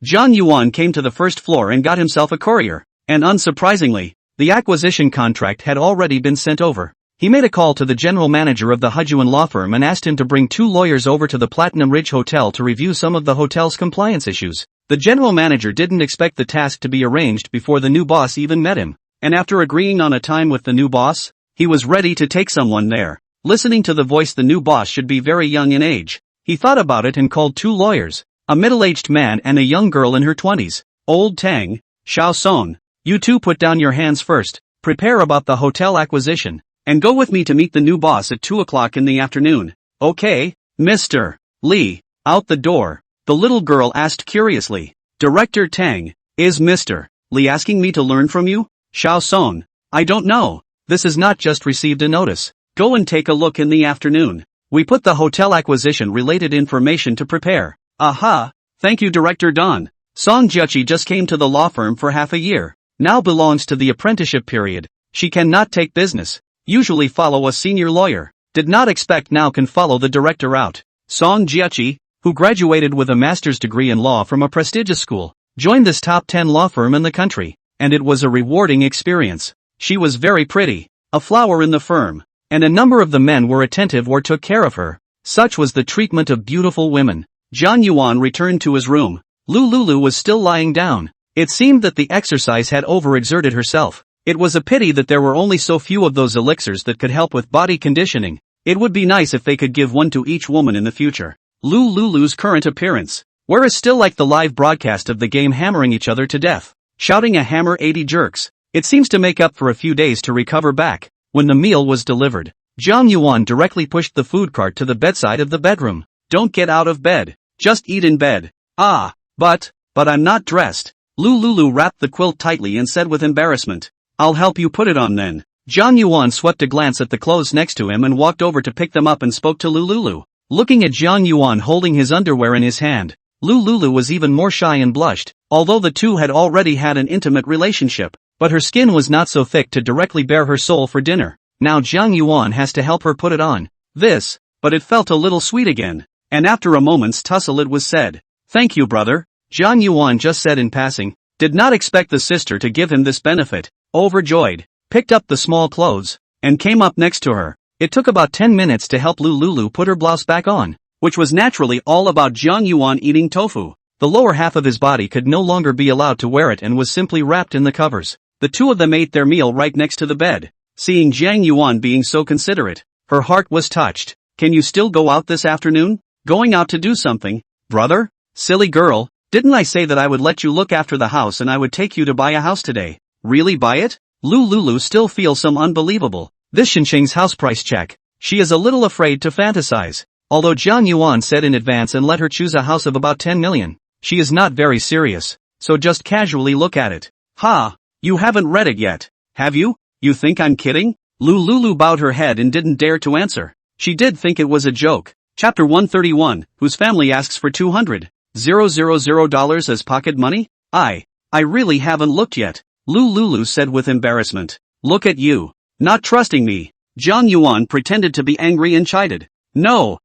Speaker 1: Zhang Yuan came to the first floor and got himself a courier, and unsurprisingly, the acquisition contract had already been sent over. He made a call to the general manager of the Hujuan law firm and asked him to bring 2 lawyers over to the Platinum Ridge Hotel to review some of the hotel's compliance issues. The general manager didn't expect the task to be arranged before the new boss even met him, and after agreeing on a time with the new boss, he was ready to take someone there. Listening to the voice, the new boss should be very young in age. He thought about it and called 2 lawyers, a middle-aged man and a young girl in her 20s. "Old Tang, Xiao Song, you 2 put down your hands first, prepare about the hotel acquisition, and go with me to meet the new boss at 2 o'clock in the afternoon." "Okay, Mr. Li." Out the door, the little girl asked curiously, "Director Tang, is Mr. Li asking me to learn from you?" "Xiao Song, I don't know, this has not just received a notice. Go and take a look in the afternoon. We put the hotel acquisition related information to prepare." "Aha, thank you Director Don." Song Jiachi just came to the law firm for half a year, now belongs to the apprenticeship period. She cannot take business, usually follow a senior lawyer, did not expect now can follow the director out. Song Jiachi, who graduated with a master's degree in law from a prestigious school, joined this top 10 law firm in the country, and it was a rewarding experience. She was very pretty, a flower in the firm, and a number of the men were attentive or took care of her. Such was the treatment of beautiful women. Zhang Yuan returned to his room. Lulu was still lying down. It seemed that the exercise had overexerted herself. It was a pity that there were only so few of those elixirs that could help with body conditioning. It would be nice if they could give one to each woman in the future. Lulu's current appearance, where is still like the live broadcast of the game hammering each other to death, shouting a hammer 80 jerks. It seems to make up for a few days to recover back. When the meal was delivered, Zhang Yuan directly pushed the food cart to the bedside of the bedroom. "Don't get out of bed, just eat in bed." "Ah, but I'm not dressed." Lulu wrapped the quilt tightly and said with embarrassment, "I'll help you put it on then." Zhang Yuan swept a glance at the clothes next to him and walked over to pick them up and spoke to Lulu. Looking at Zhang Yuan holding his underwear in his hand, Lulu was even more shy and blushed, although the two had already had an intimate relationship. But her skin was not so thick to directly bare her soul for dinner. Now Zhang Yuan has to help her put it on. But it felt a little sweet again. And after a moment's tussle it was said, "Thank you brother." Zhang Yuan just said in passing, did not expect the sister to give him this benefit. Overjoyed, picked up the small clothes, and came up next to her. It took about 10 minutes to help Lulu put her blouse back on, which was naturally all about Jiang Yuan eating tofu. The lower half of his body could no longer be allowed to wear it and was simply wrapped in the covers. The two of them ate their meal right next to the bed. Seeing Jiang Yuan being so considerate, her heart was touched. Can you still go out this afternoon? Going out to do something? Brother? Silly girl, didn't I say that I would let you look after the house and I would take you to buy a house today? Really buy it? Lulu still feels some unbelievable. This Shincheng's house price check. She is a little afraid to fantasize. Although Jiang Yuan said in advance and let her choose a house of about 10 million. She is not very serious, so just casually look at it. Ha! You haven't read it yet, have you? You think I'm kidding? Lulu bowed her head and didn't dare to answer. She did think it was a joke. Chapter 131, whose family asks for $200,000 as pocket money? I really haven't looked yet, Lulu said with embarrassment. Look at you. Not trusting me. Jiang Yuan pretended to be angry and chided. No,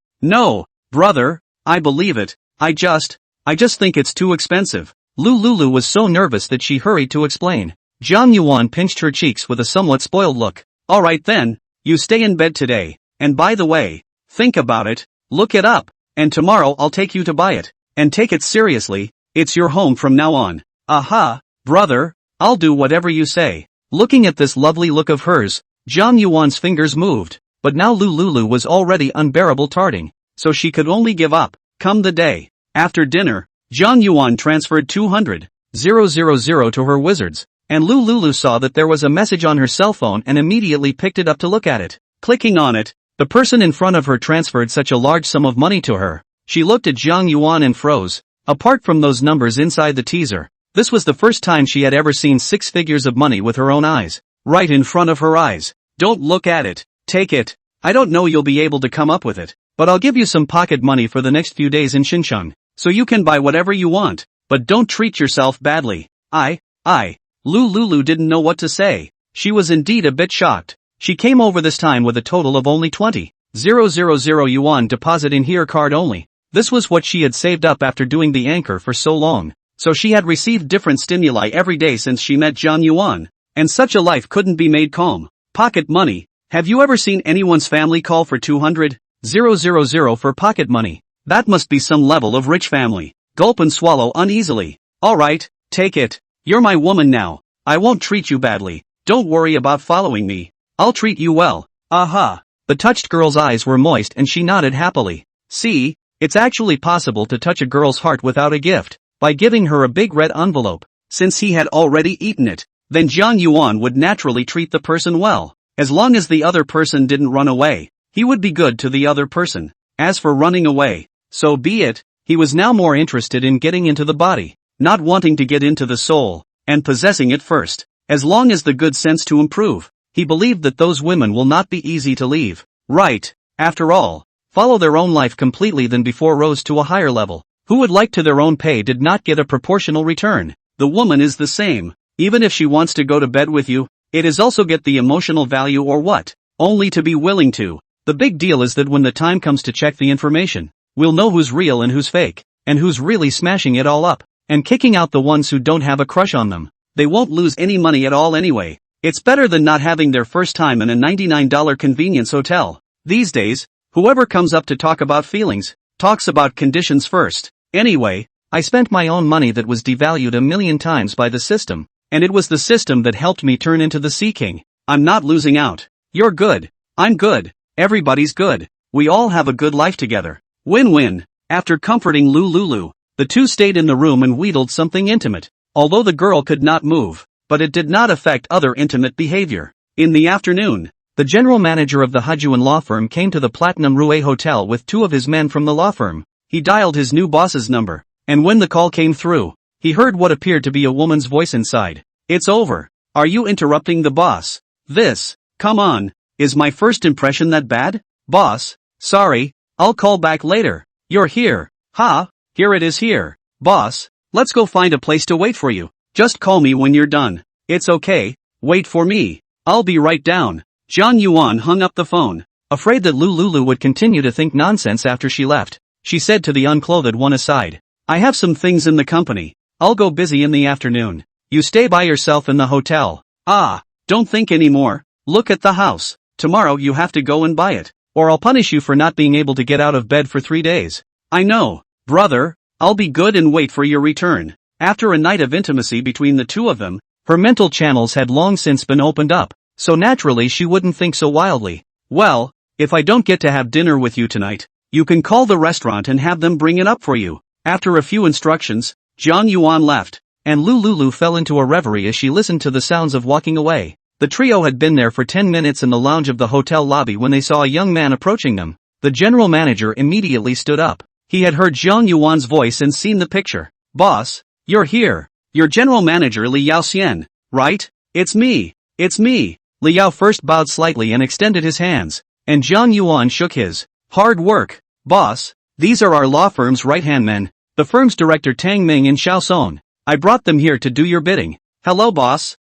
Speaker 1: brother, I believe it. I just think it's too expensive. Lulu was so nervous that she hurried to explain. Jiang Yuan pinched her cheeks with a somewhat spoiled look. Alright then, you stay in bed today, and by the way, think about it, look it up, and tomorrow I'll take you to buy it, and take it seriously, it's your home from now on. Aha, brother, I'll do whatever you say. Looking at this lovely look of hers, Jiang Yuan's fingers moved, but now Lulu was already unbearable tarting, so she could only give up. Come the day. After dinner, Jiang Yuan transferred $200,000 to her wizards, and Lulu saw that there was a message on her cell phone and immediately picked it up to look at it. Clicking on it, the person in front of her transferred such a large sum of money to her. She looked at Jiang Yuan and froze. Apart from those numbers inside the teaser, this was the first time she had ever seen 6 figures of money with her own eyes. Right in front of her eyes. Don't look at it. Take it. I don't know you'll be able to come up with it, but I'll give you some pocket money for the next few days in Xincheng, so you can buy whatever you want, but don't treat yourself badly. Lulu didn't know what to say. She was indeed a bit shocked. She came over this time with a total of only 20,000 yuan deposit in here card only. This was what she had saved up after doing the anchor for so long. So she had received different stimuli every day since she met Jiang Yuan. And such a life couldn't be made calm. Pocket money. Have you ever seen anyone's family call for 200,000 for pocket money? That must be some level of rich family. Gulp and swallow uneasily. Alright, take it. You're my woman now. I won't treat you badly. Don't worry about following me. I'll treat you well. Aha. The touched girl's eyes were moist and she nodded happily. See, it's actually possible to touch a girl's heart without a gift, by giving her a big red envelope. Since he had already eaten it, then Jiang Yuan would naturally treat the person well. As long as the other person didn't run away, he would be good to the other person. As for running away, so be it. He was now more interested in getting into the body, not wanting to get into the soul, and possessing it first. As long as the good sense to improve, he believed that those women will not be easy to leave. Right, after all, follow their own life completely then before rose to a higher level. Who would like to their own pay did not get a proportional return. The woman is the same. Even if she wants to go to bed with you, it is also get the emotional value or what? Only to be willing to. The big deal is that when the time comes to check the information, we'll know who's real and who's fake, and who's really smashing it all up, and kicking out the ones who don't have a crush on them. They won't lose any money at all anyway. It's better than not having their first time in a $99 convenience hotel. These days, whoever comes up to talk about feelings, talks about conditions first. Anyway, I spent my own money that was devalued 1,000,000 times by the system, and it was the system that helped me turn into the Sea King. I'm not losing out. You're good. I'm good. Everybody's good. We all have a good life together. Win-win. After comforting Lulu, the two stayed in the room and wheedled something intimate. Although the girl could not move, but it did not affect other intimate behavior. In the afternoon, the general manager of the Hajuan law firm came to the Platinum Rue Hotel with 2 of his men from the law firm. He dialed his new boss's number, and when the call came through, he heard what appeared to be a woman's voice inside. It's over. Are you interrupting the boss? Come on, is my first impression that bad? Boss, sorry, I'll call back later. You're here. Ha, here it is here. Boss, let's go find a place to wait for you. Just call me when you're done. It's okay, wait for me. I'll be right down. Jiang Yuan hung up the phone. Afraid that Lulu would continue to think nonsense after she left, she said to the unclothed one aside. I have some things in the company. I'll go busy in the afternoon. You stay by yourself in the hotel. Don't think anymore. Look at the house. tomorrow you have to go and buy it, or I'll punish you for not being able to get out of bed for 3 days. I know, brother, I'll be good and wait for your return. After a night of intimacy between the two of them, her mental channels had long since been opened up, so naturally she wouldn't think so wildly. Well, if I don't get to have dinner with you tonight, you can call the restaurant and have them bring it up for you. After a few instructions, Jiang Yuan left, and Lulu fell into a reverie as she listened to the sounds of walking away. The trio had been there for 10 minutes in the lounge of the hotel lobby when they saw a young man approaching them. The general manager immediately stood up. He had heard Jiang Yuan's voice and seen the picture. Boss, you're here. You're general manager Li Yaoxian, right? It's me. Li Yao first bowed slightly and extended his hands, and Jiang Yuan shook his. Hard work, boss. These are our law firm's right-hand men, the firm's director Tang Ming and Xiao Song. I brought them here to do your bidding. Hello boss.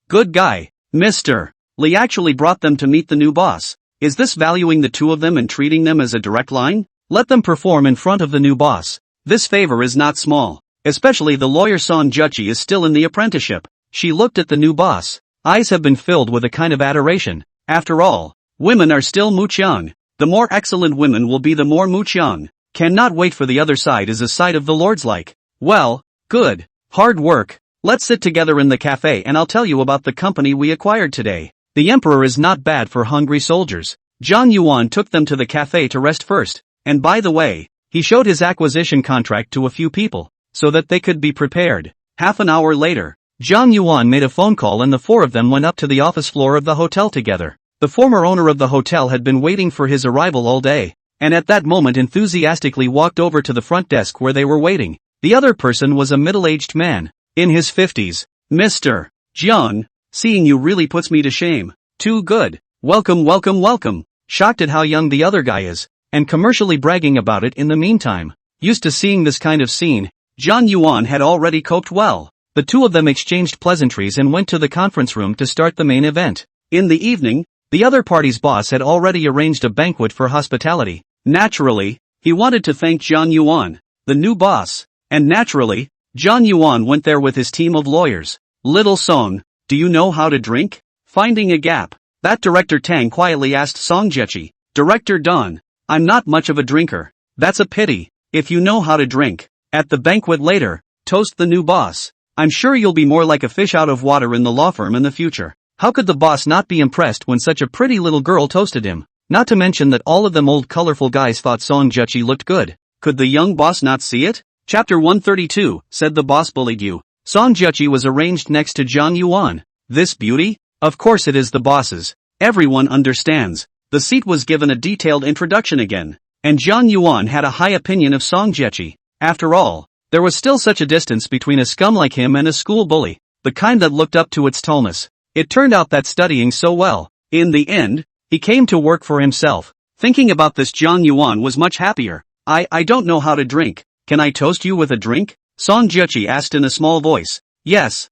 Speaker 1: Good guy, Mr. Li actually brought them to meet the new boss. Is this valuing the two of them and treating them as a direct line? Let them perform in front of the new boss. This favor is not small. Especially the lawyer Song Juchi is still in the apprenticeship. She looked at the new boss. Eyes have been filled with a kind of adoration. After all, women are still muqiang. The more excellent women will be the more muqiang. Cannot wait for the other side is a side of the lords like. Well, good. Hard work. Let's sit together in the cafe and I'll tell you about the company we acquired today. The emperor is not bad for hungry soldiers. Jiang Yuan took them to the cafe to rest first, and by the way, he showed his acquisition contract to a few people, so that they could be prepared. Half an hour later, Jiang Yuan made a phone call and the four of them went up to the office floor of the hotel together. The former owner of the hotel had been waiting for his arrival all day, and at that moment enthusiastically walked over to the front desk where they were waiting. The other person was a middle-aged man, in his 50s. Mr. Jiang, seeing you really puts me to shame. Too good. Welcome. Shocked at how young the other guy is, and commercially bragging about it in the meantime. Used to seeing this kind of scene, Jiang Yuan had already coped well. The two of them exchanged pleasantries and went to the conference room to start the main event. In the evening, the other party's boss had already arranged a banquet for hospitality. Naturally, he wanted to thank Jiang Yuan, the new boss, and naturally, Jiang Yuan went there with his team of lawyers. Little Song, do you know how to drink? Finding a gap, that Director Tang quietly asked Song Jechi. Director Don, I'm not much of a drinker. That's a pity. If you know how to drink, at the banquet later, toast the new boss. I'm sure you'll be more like a fish out of water in the law firm in the future. How could the boss not be impressed when such a pretty little girl toasted him? Not to mention that all of them old colorful guys thought Song Jechi looked good. Could the young boss not see it? Chapter 132, said the boss bullied you. Song Jechi was arranged next to Jiang Yuan. This beauty? Of course it is the boss's. Everyone understands. The seat was given a detailed introduction again, and Jiang Yuan had a high opinion of Song Jechi. After all, there was still such a distance between a scum like him and a school bully, the kind that looked up to its tallness. It turned out that studying so well, in the end, he came to work for himself. Thinking about this, Jiang Yuan was much happier. I don't know how to drink. Can I toast you with a drink? Song Jechi asked in a small voice. Yes.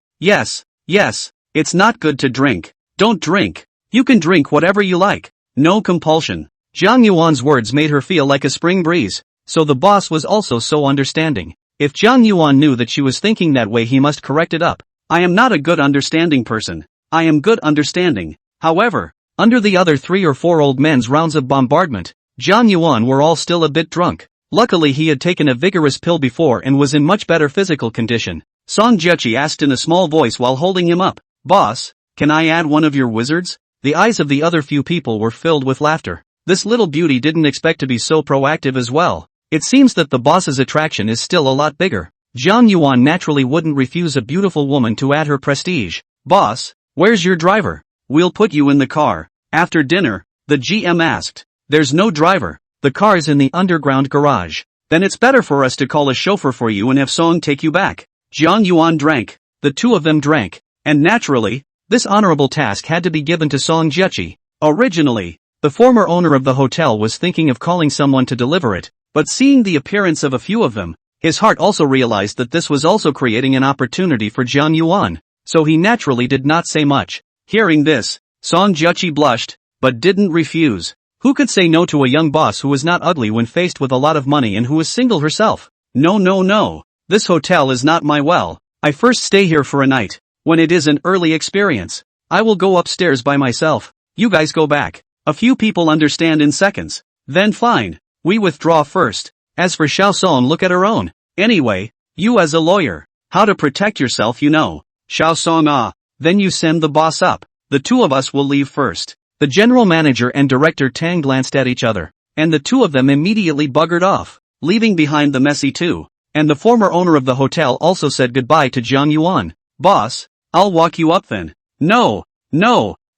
Speaker 1: It's not good to drink. Don't drink. You can drink whatever you like. No compulsion. Jiang Yuan's words made her feel like a spring breeze, so the boss was also so understanding. If Jiang Yuan knew that she was thinking that way, he must correct it up. I am not a good understanding person. I am good understanding. However, under the other 3 or 4 old men's rounds of bombardment, Jiang Yuan were all still a bit drunk. Luckily he had taken a vigorous pill before and was in much better physical condition. Song Jechi asked in a small voice while holding him up. Boss, can I add one of your wizards? The eyes of the other few people were filled with laughter. This little beauty didn't expect to be so proactive as well. It seems that the boss's attraction is still a lot bigger. Jiang Yuan naturally wouldn't refuse a beautiful woman to add her prestige. Boss, where's your driver? We'll put you in the car. After dinner, the GM asked. There's no driver. The car is in the underground garage. Then it's better for us to call a chauffeur for you and have Song take you back. Jiang Yuan drank. The two of them drank. And naturally, this honorable task had to be given to Song Jechi. Originally, the former owner of the hotel was thinking of calling someone to deliver it, but seeing the appearance of a few of them, his heart also realized that this was also creating an opportunity for Jiang Yuan, so he naturally did not say much. Hearing this, Song Jechi blushed, but didn't refuse. Who could say no to a young boss who was not ugly when faced with a lot of money and who was single herself? No. This hotel is not my well. I first stay here for a night. When it is an early experience, I will go upstairs by myself. You guys go back. A few people understand in seconds. Then fine. We withdraw first. As for Xiao Song, look at her own. Anyway, you as a lawyer. How to protect yourself you know. Xiao Song Then you send the boss up. The two of us will leave first. The general manager and director Tang glanced at each other. And the two of them immediately buggered off, leaving behind the messy two. And the former owner of the hotel also said goodbye to Jiang Yuan. Boss, I'll walk you up then. No,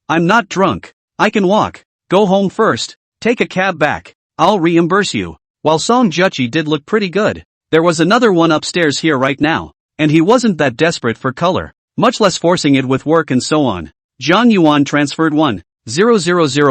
Speaker 1: I'm not drunk. I can walk. Go home first. Take a cab back. I'll reimburse you. While Song Juchi did look pretty good, there was another one upstairs here right now. And he wasn't that desperate for color, much less forcing it with work and so on. Jiang Yuan transferred 1,000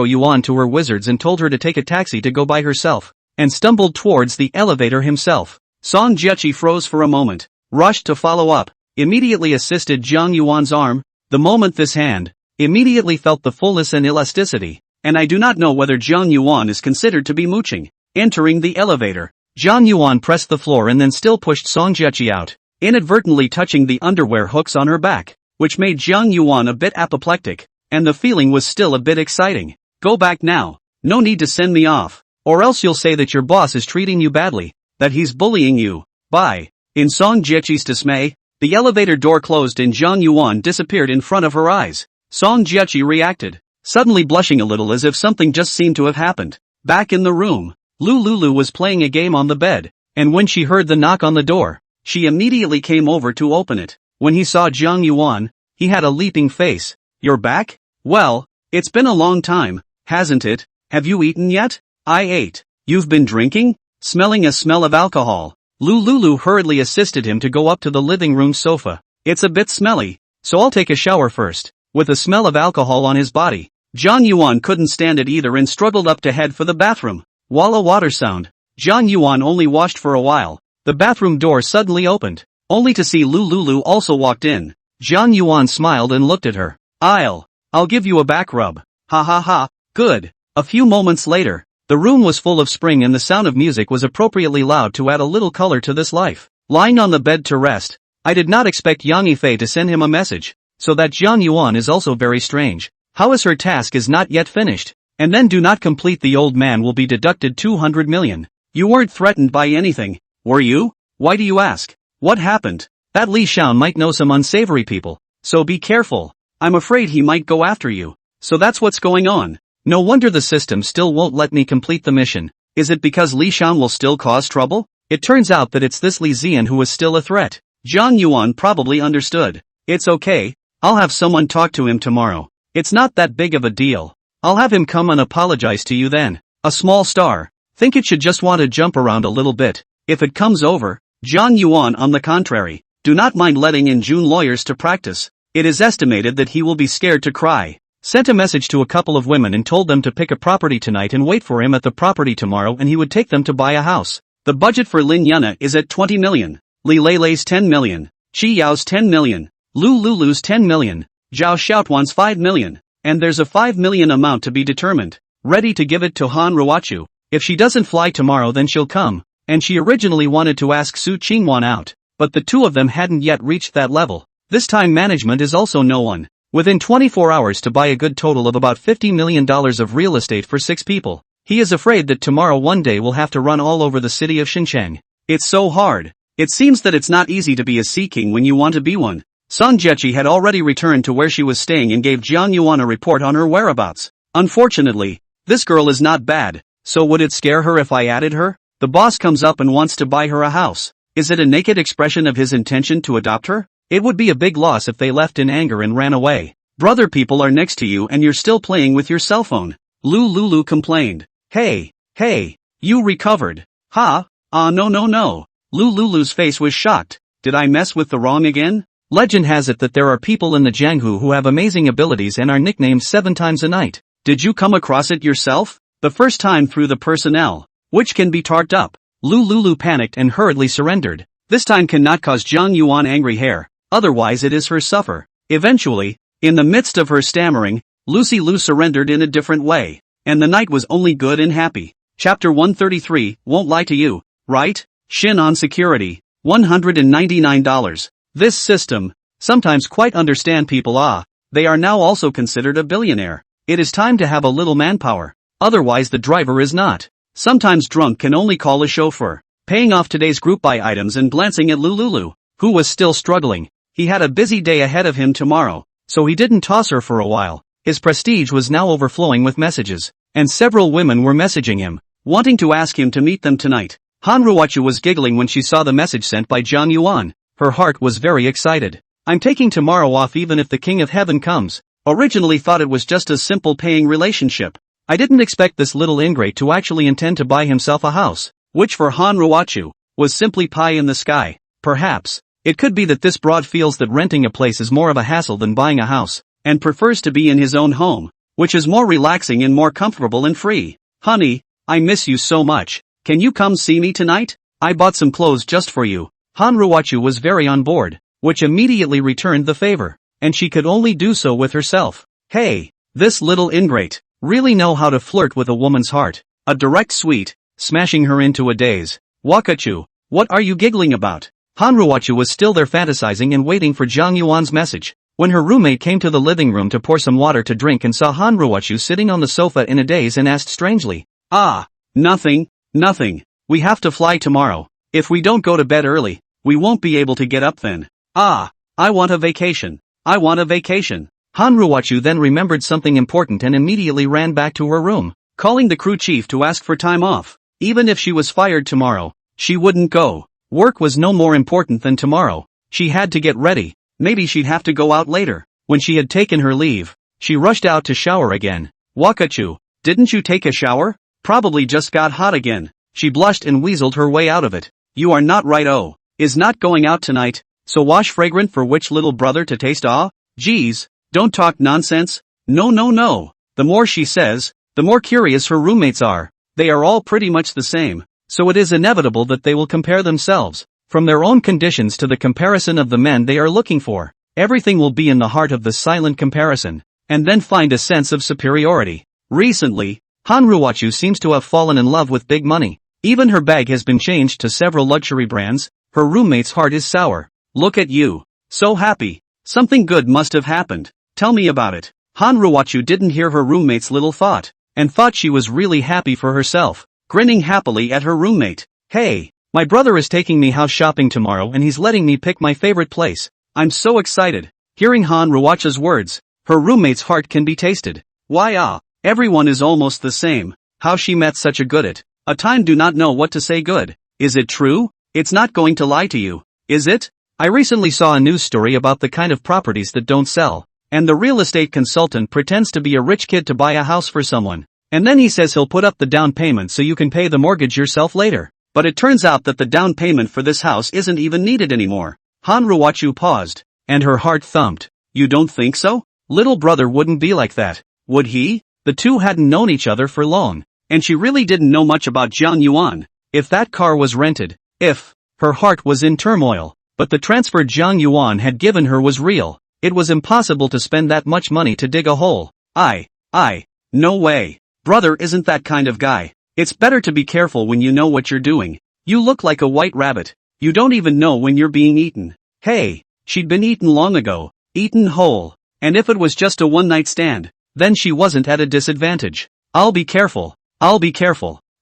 Speaker 1: yuan to her wizards and told her to take a taxi to go by herself, and stumbled towards the elevator himself. Song Juchi froze for a moment, rushed to follow up, immediately assisted Jiang Yuan's arm. The moment this hand immediately felt the fullness and elasticity, and I do not know whether Jiang Yuan is considered to be mooching. Entering the elevator, Jiang Yuan pressed the floor and then still pushed Song Juchi out, inadvertently touching the underwear hooks on her back, which made Jiang Yuan a bit apoplectic, and the feeling was still a bit exciting. Go back now. No need to send me off, or else you'll say that your boss is treating you badly, that he's bullying you. Bye. In Song Juchi's dismay, the elevator door closed and Jiang Yuan disappeared in front of her eyes. Song Juchi reacted, suddenly blushing a little as if something just seemed to have happened. Back in the room, Lulu was playing a game on the bed, and when she heard the knock on the door, she immediately came over to open it. When he saw Jiang Yuan, he had a leaping face. You're back? Well, it's been a long time, hasn't it? Have you eaten yet? I ate. You've been drinking? Smelling a smell of alcohol. Lulu hurriedly assisted him to go up to the living room sofa. It's a bit smelly, so I'll take a shower first. With a smell of alcohol on his body, Jiang Yuan couldn't stand it either and struggled up to head for the bathroom. Walla water sound. Jiang Yuan only washed for a while. The bathroom door suddenly opened, only to see Lulu also walked in. Jiang Yuan smiled and looked at her. I'll give you a back rub. Ha ha ha, good. A few moments later, the room was full of spring and the sound of music was appropriately loud to add a little color to this life. Lying on the bed to rest, I did not expect Yang Yifei to send him a message, so that Jiang Yuan is also very strange. How is her task is not yet finished? And then do not complete, the old man will be deducted 200 million. You weren't threatened by anything, were you? Why do you ask? What happened? That Li Xian might know some unsavory people, so be careful. I'm afraid he might go after you. So that's what's going on. No wonder the system still won't let me complete the mission. Is it because Li Xian will still cause trouble? It turns out that it's this Li Zian who is still a threat. Jiang Yuan probably understood. It's okay, I'll have someone talk to him tomorrow. It's not that big of a deal. I'll have him come and apologize to you then. A small star. Think it should just want to jump around a little bit. If it comes over, Jiang Yuan on the contrary, do not mind letting in June lawyers to practice. It is estimated that he will be scared to cry. Sent a message to a couple of women and told them to pick a property tonight and wait for him at the property tomorrow and he would take them to buy a house. The budget for Lin Yuna is at 20 million. Li Leilei's 10 million. Chi Yao's 10 million. Lulu's 10 million. Zhao Xiaotuan's 5 million. And there's a 5 million amount to be determined. Ready to give it to Han Ruachu. If she doesn't fly tomorrow then she'll come. And she originally wanted to ask Su Qingwan out, but the two of them hadn't yet reached that level. This time management is also no one. Within 24 hours to buy a good total of about $50 million of real estate for 6 people. He is afraid that tomorrow one day will have to run all over the city of Xinjiang. It's so hard. It seems that it's not easy to be a sea king when you want to be one. Song Juchi had already returned to where she was staying and gave Jiang Yuan a report on her whereabouts. Unfortunately, this girl is not bad, so would it scare her if I added her? The boss comes up and wants to buy her a house. Is it a naked expression of his intention to adopt her? It would be a big loss if they left in anger and ran away. Brother, people are next to you and you're still playing with your cell phone. Lulu complained. Hey, you recovered. Ha, no. Lulu's face was shocked. Did I mess with the wrong again? Legend has it that there are people in the Jianghu who have amazing abilities and are nicknamed 7 times a night. Did you come across it yourself? The first time through the personnel, which can be tarped up. Lulu panicked and hurriedly surrendered. This time cannot cause Jiang Yuan angry hair. Otherwise it is her suffer. Eventually, in the midst of her stammering, Lucy Lu surrendered in a different way. And the night was only good and happy. Chapter 133, won't lie to you, right? Shin on security, $199. This system, sometimes quite understand people they are now also considered a billionaire. It is time to have a little manpower. Otherwise the driver is not. Sometimes drunk can only call a chauffeur. Paying off today's group buy items and glancing at Lululu, who was still struggling. He had a busy day ahead of him tomorrow, so he didn't toss her for a while. His prestige was now overflowing with messages, and several women were messaging him, wanting to ask him to meet them tonight. Hanruwachu was giggling when she saw the message sent by Jiang Yuan. Her heart was very excited. I'm taking tomorrow off even if the King of Heaven comes. Originally thought it was just a simple paying relationship. I didn't expect this little ingrate to actually intend to buy himself a house, which for Hanruwachu was simply pie in the sky. Perhaps it could be that this broad feels that renting a place is more of a hassle than buying a house, and prefers to be in his own home, which is more relaxing and more comfortable and free. Honey, I miss you so much. Can you come see me tonight? I bought some clothes just for you. Hanruwachu was very on board, which immediately returned the favor, and she could only do so with herself. Hey, this little ingrate really know how to flirt with a woman's heart. A direct sweet, smashing her into a daze. Wakachu, what are you giggling about? Hanruwachu was still there fantasizing and waiting for Jiang Yuan's message, when her roommate came to the living room to pour some water to drink and saw Hanruwachu sitting on the sofa in a daze and asked strangely, nothing. We have to fly tomorrow. If we don't go to bed early, we won't be able to get up then. I want a vacation. Hanruwachu then remembered something important and immediately ran back to her room, calling the crew chief to ask for time off. Even if she was fired tomorrow, she wouldn't go. Work was no more important than tomorrow. She had to get ready. Maybe she'd have to go out later. When she had taken her leave, she rushed out to shower again. Wakachu, didn't you take a shower? Probably just got hot again. She blushed and weaseled her way out of it. You are not right. Is not going out tonight, so wash fragrant for which little brother to taste. Geez, don't talk nonsense. No. The more she says, the more curious her roommates are. They are all pretty much the same, so it is inevitable that they will compare themselves, from their own conditions to the comparison of the men they are looking for. Everything will be in the heart of the silent comparison, and then find a sense of superiority. Recently, Hanruwachu seems to have fallen in love with big money. Even her bag has been changed to several luxury brands. Her roommate's heart is sour. Look at you. So happy. Something good must have happened. Tell me about it. Hanruwachu didn't hear her roommate's little thought, and thought she was really happy for herself, grinning happily at her roommate. Hey, my brother is taking me house shopping tomorrow and he's letting me pick my favorite place. I'm so excited. Hearing Hanruwachu's words, her roommate's heart can be tasted. Why everyone is almost the same. How she met such a good at a time do not know what to say good. Is it true? It's not going to lie to you, is it? I recently saw a news story about the kind of properties that don't sell, and the real estate consultant pretends to be a rich kid to buy a house for someone, and then he says he'll put up the down payment so you can pay the mortgage yourself later. But it turns out that the down payment for this house isn't even needed anymore. Hanruwachu paused, and her heart thumped. You don't think so? Little brother wouldn't be like that, would he? The two hadn't known each other for long, and she really didn't know much about Jiang Yuan. If that car was rented, her heart was in turmoil, but the transfer Jiang Yuan had given her was real. It was impossible to spend that much money to dig a hole. No way. Brother isn't that kind of guy. It's better to be careful when you know what you're doing. You look like a white rabbit. You don't even know when you're being eaten. Hey, she'd been eaten long ago, eaten whole. And if it was just a one-night stand, then she wasn't at a disadvantage. I'll be careful.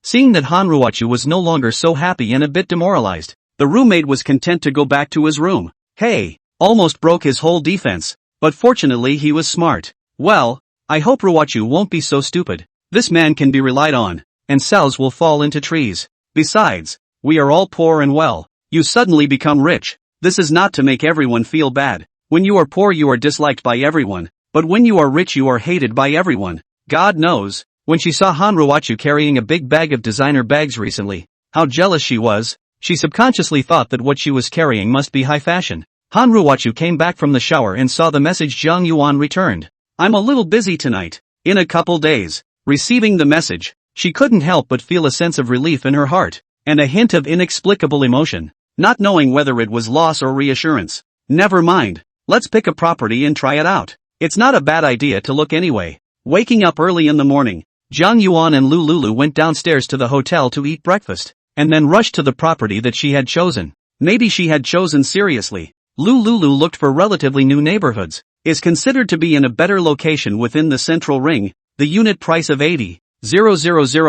Speaker 1: Seeing that Hanruwachu was no longer so happy and a bit demoralized, the roommate was content to go back to his room. Hey, almost broke his whole defense, but fortunately he was smart. Well, I hope Ruwachu won't be so stupid. This man can be relied on, and cells will fall into trees. Besides, we are all poor and well. You suddenly become rich. This is not to make everyone feel bad. When you are poor you are disliked by everyone, but when you are rich you are hated by everyone. God knows. When she saw Hanruwachu carrying a big bag of designer bags recently, how jealous she was. She subconsciously thought that what she was carrying must be high fashion. Hanruwachu came back from the shower and saw the message Jiang Yuan returned. I'm a little busy tonight. In a couple days. Receiving the message, she couldn't help but feel a sense of relief in her heart, and a hint of inexplicable emotion, not knowing whether it was loss or reassurance. Never mind. Let's pick a property and try it out. It's not a bad idea to look anyway. Waking up early in the morning, Jiang Yuan and Lulu went downstairs to the hotel to eat breakfast, and then rushed to the property that she had chosen. Maybe she had chosen seriously. Lulu looked for relatively new neighborhoods, is considered to be in a better location within the central ring. The unit price of 80,000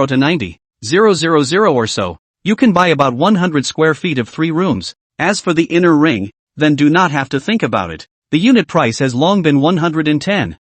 Speaker 1: to 90,000 or so. You can buy about 100 square feet of 3 rooms. As for the inner ring, then do not have to think about it. The unit price has long been 110,000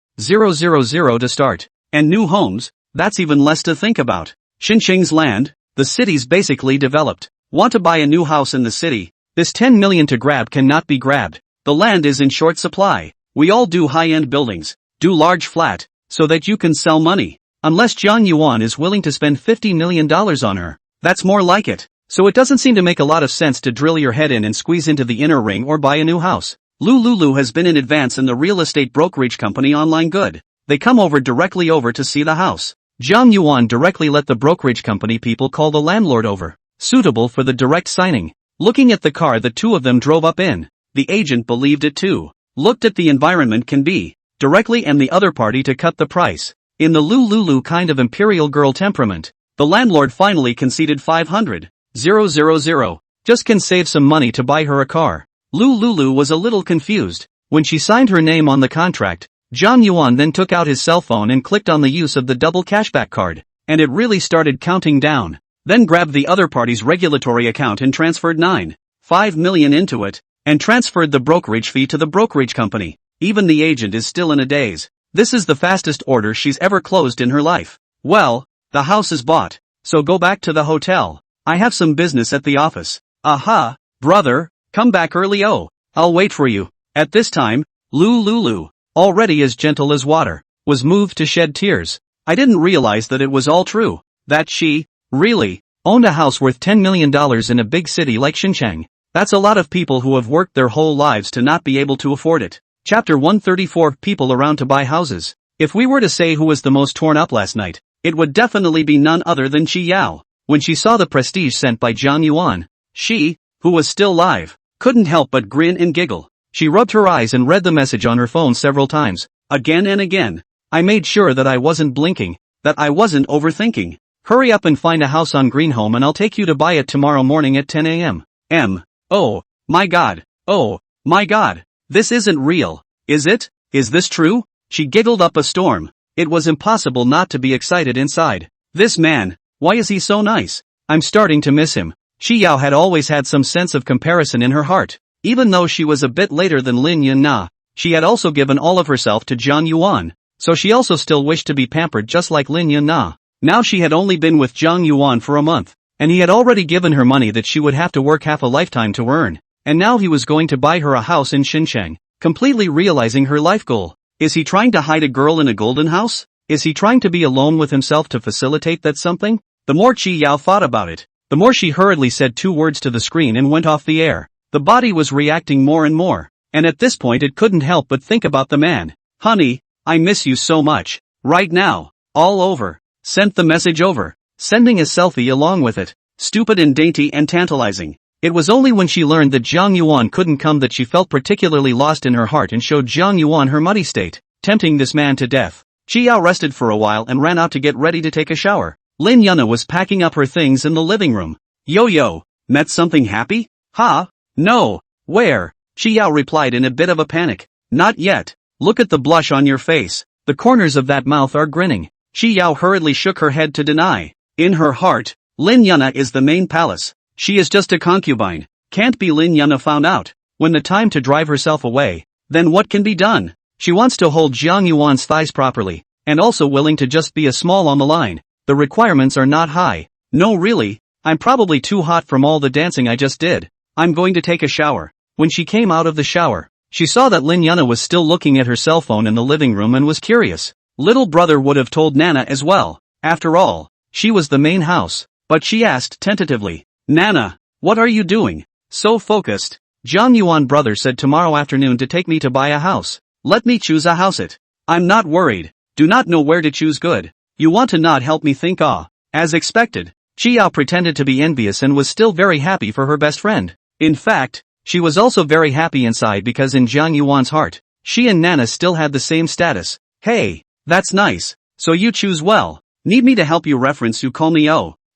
Speaker 1: to start. And new homes, that's even less to think about. Xinjiang's land, the city's basically developed. Want to buy a new house in the city? This 10 million to grab cannot be grabbed. The land is in short supply. We all do high-end buildings, do large flat, so that you can sell money. Unless Jiang Yuan is willing to spend $50 million on her. That's more like it. So it doesn't seem to make a lot of sense to drill your head in and squeeze into the inner ring or buy a new house. Lulu has been in advance in the real estate brokerage company Online Good. They come over directly over to see the house. Jiang Yuan directly let the brokerage company people call the landlord over. Suitable for the direct signing. Looking at the car the two of them drove up in. The agent believed it too. Looked at the environment can be. Directly and the other party to cut the price. In the Lulu kind of imperial girl temperament. The landlord finally conceded 500,000. Just can save some money to buy her a car. Lulu was a little confused. When she signed her name on the contract, Jiang Yuan then took out his cell phone and clicked on the use of the double cashback card. And it really started counting down. Then grabbed the other party's regulatory account and transferred 9.5 million into it. And transferred the brokerage fee to the brokerage company. Even the agent is still in a daze. This is the fastest order she's ever closed in her life. Well, the house is bought. So go back to the hotel. I have some business at the office. Aha, brother, come back early. Oh, I'll wait for you. At this time, Lulu, already as gentle as water, was moved to shed tears. I didn't realize that it was all true. That she, really, owned a house worth $10 million in a big city like Xinjiang. That's a lot of people who have worked their whole lives to not be able to afford it. Chapter 134 People around to buy houses. If we were to say who was the most torn up last night, it would definitely be none other than Qi Yao. When she saw the prestige sent by Jiang Yuan, she, who was still live, couldn't help but grin and giggle. She rubbed her eyes and read the message on her phone several times, again and again. I made sure that I wasn't blinking, that I wasn't overthinking. Hurry up and find a house on Greenholme and I'll take you to buy it tomorrow morning at 10 a.m. Oh, my God. Oh, my God. This isn't real, is it? Is this true? She giggled up a storm. It was impossible not to be excited inside. This man, why is he so nice? I'm starting to miss him. Qi Yao had always had some sense of comparison in her heart. Even though she was a bit later than Lin Yunna, she had also given all of herself to Jiang Yuan. So she also still wished to be pampered just like Lin Yunna. Now she had only been with Jiang Yuan for a month. And he had already given her money that she would have to work half a lifetime to earn. And now he was going to buy her a house in Xinjiang, completely realizing her life goal. Is he trying to hide a girl in a golden house? Is he trying to be alone with himself to facilitate that something? The more Qi Yao thought about it, the more she hurriedly said 2 words to the screen and went off the air. The body was reacting more and more. And at this point it couldn't help but think about the man. Honey, I miss you so much. Right now. All over. Sent the message over. Sending a selfie along with it. Stupid and dainty and tantalizing. It was only when she learned that Jiang Yuan couldn't come that she felt particularly lost in her heart and showed Jiang Yuan her muddy state, tempting this man to death. Qi Yao rested for a while and ran out to get ready to take a shower. Lin Yunna was packing up her things in the living room. Yo, met something happy? Ha? No. Where? Qi Yao replied in a bit of a panic. Not yet. Look at the blush on your face. The corners of that mouth are grinning. Qi Yao hurriedly shook her head to deny. In her heart, Lin Yunna is the main palace. She is just a concubine. Can't be Lin Yunna found out. When the time to drive herself away, then what can be done? She wants to hold Jiang Yuan's thighs properly, and also willing to just be a small on the line. The requirements are not high. No really, I'm probably too hot from all the dancing I just did. I'm going to take a shower. When she came out of the shower, she saw that Lin Yunna was still looking at her cell phone in the living room and was curious. Little brother would have told Nana as well. After all, she was the main house. But she asked tentatively, Nana, what are you doing? So focused. Jiang Yuan brother said tomorrow afternoon to take me to buy a house. Let me choose a house it. I'm not worried. Do not know where to choose good. You want to not help me think As expected, Qi Yao pretended to be envious and was still very happy for her best friend. In fact, she was also very happy inside because in Jiang Yuan's heart, she and Nana still had the same status. Hey, that's nice. So you choose well. Need me to help you reference you call me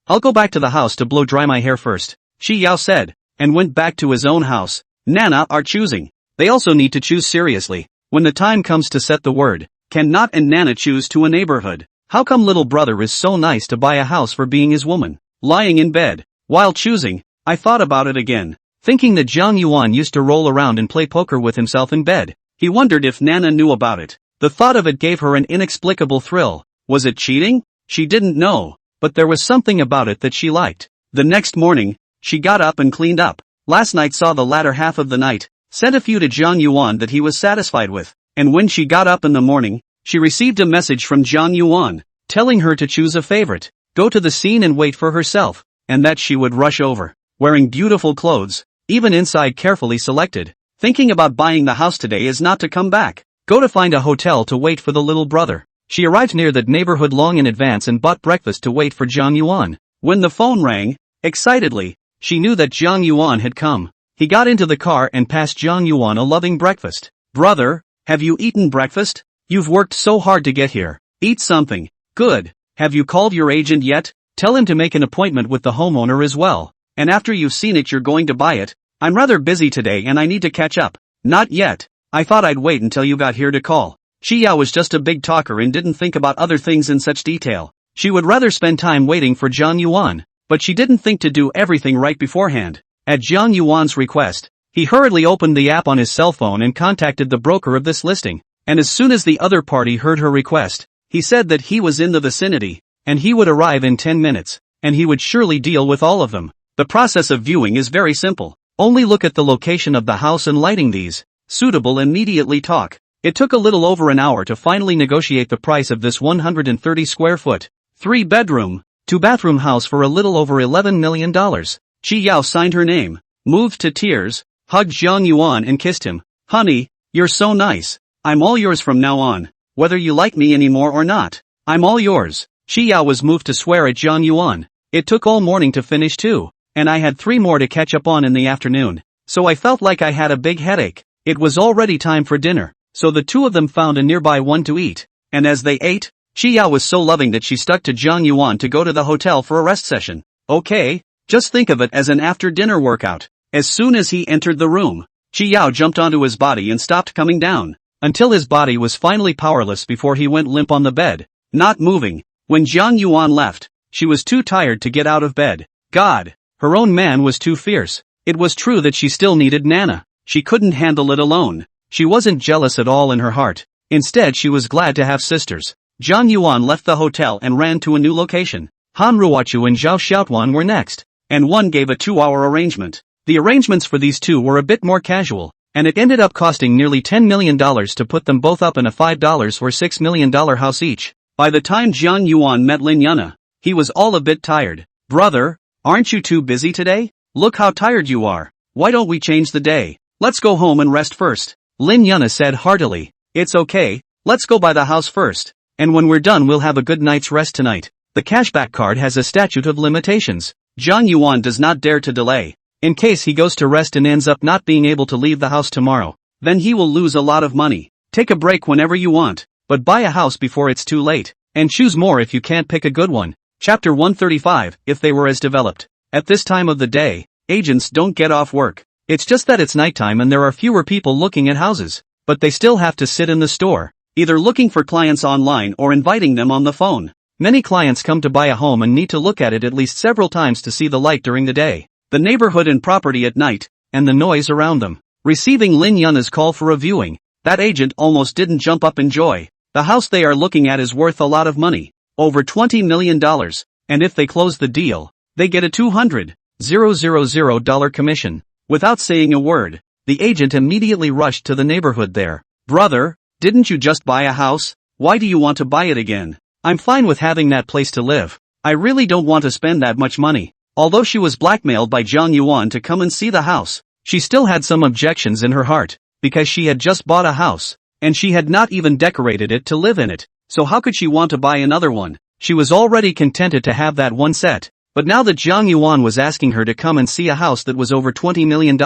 Speaker 1: I'll go back to the house to blow dry my hair first, Qi Yao said, and went back to his own house. Nana are choosing. They also need to choose seriously. When the time comes to set the word, can Not and Nana choose to a neighborhood? How come little brother is so nice to buy a house for being his woman? Lying in bed. While choosing, I thought about it again. Thinking that Jiang Yuan used to roll around and play poker with himself in bed. He wondered if Nana knew about it. The thought of it gave her an inexplicable thrill. Was it cheating? She didn't know, but there was something about it that she liked. The next morning, she got up and cleaned up. Last night saw the latter half of the night, sent a few to Jiang Yuan that he was satisfied with, and when she got up in the morning, she received a message from Jiang Yuan, telling her to choose a favorite, go to the scene and wait for herself, and that she would rush over, wearing beautiful clothes, even inside carefully selected. Thinking about buying the house today is not to come back. Go to find a hotel to wait for the little brother. She arrived near that neighborhood long in advance and bought breakfast to wait for Jiang Yuan. When the phone rang, excitedly, she knew that Jiang Yuan had come. He got into the car and passed Jiang Yuan a loving breakfast. Brother, have you eaten breakfast? You've worked so hard to get here. Eat something. Good. Have you called your agent yet? Tell him to make an appointment with the homeowner as well. And after you've seen it you're going to buy it. I'm rather busy today and I need to catch up. Not yet. I thought I'd wait until you got here to call. Xi was just a big talker and didn't think about other things in such detail. She would rather spend time waiting for Jiang Yuan, but she didn't think to do everything right beforehand. At Jiang Yuan's request, he hurriedly opened the app on his cell phone and contacted the broker of this listing, and as soon as the other party heard her request, he said that he was in the vicinity, and he would arrive in 10 minutes, and he would surely deal with all of them. The process of viewing is very simple. Only look at the location of the house and lighting these. Suitable immediately talk. It took a little over an hour to finally negotiate the price of this 130 square foot, 3-bedroom, 2-bathroom house for a little over $11 million. Qi Yao signed her name, moved to tears, hugged Jiang Yuan and kissed him. Honey, you're so nice. I'm all yours from now on. Whether you like me anymore or not, I'm all yours. Qi Yao was moved to swear at Jiang Yuan. It took all morning to finish too, and I had 3 more to catch up on in the afternoon, so I felt like I had a big headache. It was already time for dinner, so the two of them found a nearby one to eat, and as they ate, Qi Yao was so loving that she stuck to Jiang Yuan to go to the hotel for a rest session. Okay, just think of it as an after-dinner workout. As soon as he entered the room, Qi Yao jumped onto his body and stopped coming down, until his body was finally powerless before he went limp on the bed, not moving. When Jiang Yuan left, she was too tired to get out of bed. God, her own man was too fierce. It was true that she still needed Nana. She couldn't handle it alone. She wasn't jealous at all in her heart. Instead she was glad to have sisters. Jiang Yuan left the hotel and ran to a new location. Han Ruochu and Zhao Xiaotuan were next, and one gave a 2-hour arrangement. The arrangements for these two were a bit more casual, and it ended up costing nearly $10 million to put them both up in a $5 or $6 million house each. By the time Jiang Yuan met Lin Yuna, he was all a bit tired. Brother, aren't you too busy today? Look how tired you are. Why don't we change the day? Let's go home and rest first. Lin Yuna said heartily. It's okay, let's go buy the house first, and when we're done we'll have a good night's rest tonight. The cashback card has a statute of limitations. Jiang Yuan does not dare to delay. In case he goes to rest and ends up not being able to leave the house tomorrow, then he will lose a lot of money. Take a break whenever you want, but buy a house before it's too late, and choose more if you can't pick a good one. Chapter 135, if they were as developed. At this time of the day, agents don't get off work. It's just that it's nighttime and there are fewer people looking at houses, but they still have to sit in the store, either looking for clients online or inviting them on the phone. Many clients come to buy a home and need to look at it at least several times to see the light during the day, the neighborhood and property at night, and the noise around them. Receiving Lin Yuna's call for a viewing, that agent almost didn't jump up in joy. The house they are looking at is worth a lot of money, over $20 million, and if they close the deal, they get a $200,000 commission. Without saying a word, the agent immediately rushed to the neighborhood there. Brother, didn't you just buy a house? Why do you want to buy it again? I'm fine with having that place to live. I really don't want to spend that much money. Although she was blackmailed by Jiang Yuan to come and see the house, she still had some objections in her heart, because she had just bought a house, and she had not even decorated it to live in it, so how could she want to buy another one? She was already contented to have that one set. But now that Jiang Yuan was asking her to come and see a house that was over $20 million,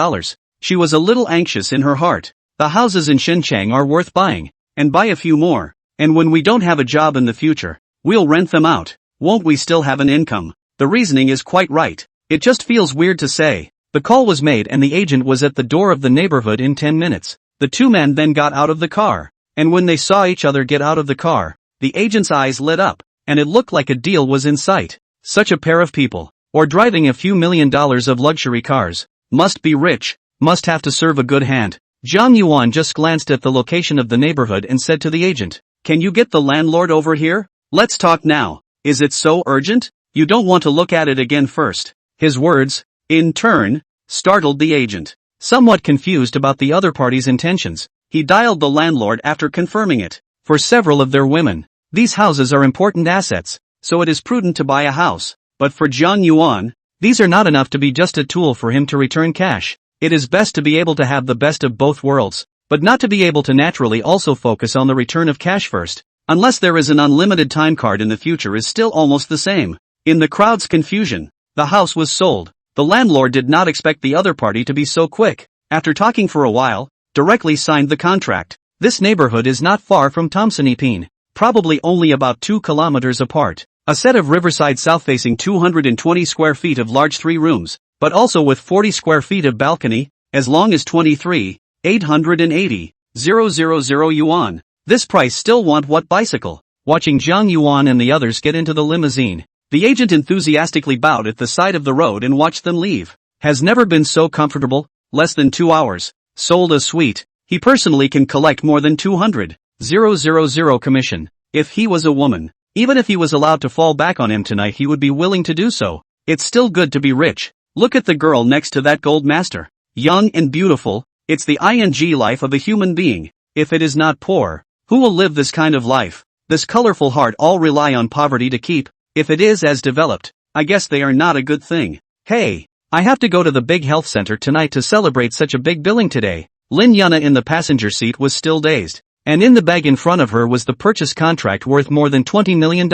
Speaker 1: she was a little anxious in her heart. The houses in Xinjiang are worth buying, and buy a few more, and when we don't have a job in the future, we'll rent them out. Won't we still have an income? The reasoning is quite right. It just feels weird to say. The call was made and the agent was at the door of the neighborhood in 10 minutes. The two men then got out of the car. And when they saw each other get out of the car, the agent's eyes lit up, and it looked like a deal was in sight. Such a pair of people, or driving a few $1 million of luxury cars, must be rich, must have to serve a good hand. Zhang Yuan just glanced at the location of the neighborhood and said to the agent, "Can you get the landlord over here? Let's talk now. Is it so urgent? You don't want to look at it again first?" His words, in turn, startled the agent. Somewhat confused about the other party's intentions, he dialed the landlord after confirming it. For several of their women, these houses are important assets, so it is prudent to buy a house. But for Zhang Yuan, these are not enough to be just a tool for him to return cash. It is best to be able to have the best of both worlds, but not to be able to naturally also focus on the return of cash first, unless there is an unlimited time card in the future is still almost the same. In the crowd's confusion, the house was sold. The landlord did not expect the other party to be so quick. After talking for a while, directly signed the contract. This neighborhood is not far from Thompson-Epine, probably only about 2 kilometers apart. A set of riverside south-facing 220 square feet of large 3 rooms, but also with 40 square feet of balcony, as long as 23,880,000 yuan. This price still want what bicycle? Watching Zhang Yuan and the others get into the limousine, the agent enthusiastically bowed at the side of the road and watched them leave. Has never been so comfortable. Less than 2 hours. Sold a suite. He personally can collect more than 200,000 commission. If he was a woman, even if he was allowed to fall back on him tonight, he would be willing to do so. It's still good to be rich. Look at the girl next to that gold master. Young and beautiful. It's the ing life of a human being. If it is not poor, who will live this kind of life? This colorful heart all rely on poverty to keep. If it is as developed, I guess they are not a good thing. Hey, I have to go to the big health center tonight to celebrate such a big billing today. Lin Yana in the passenger seat was still dazed, and in the bag in front of her was the purchase contract worth more than $20 million,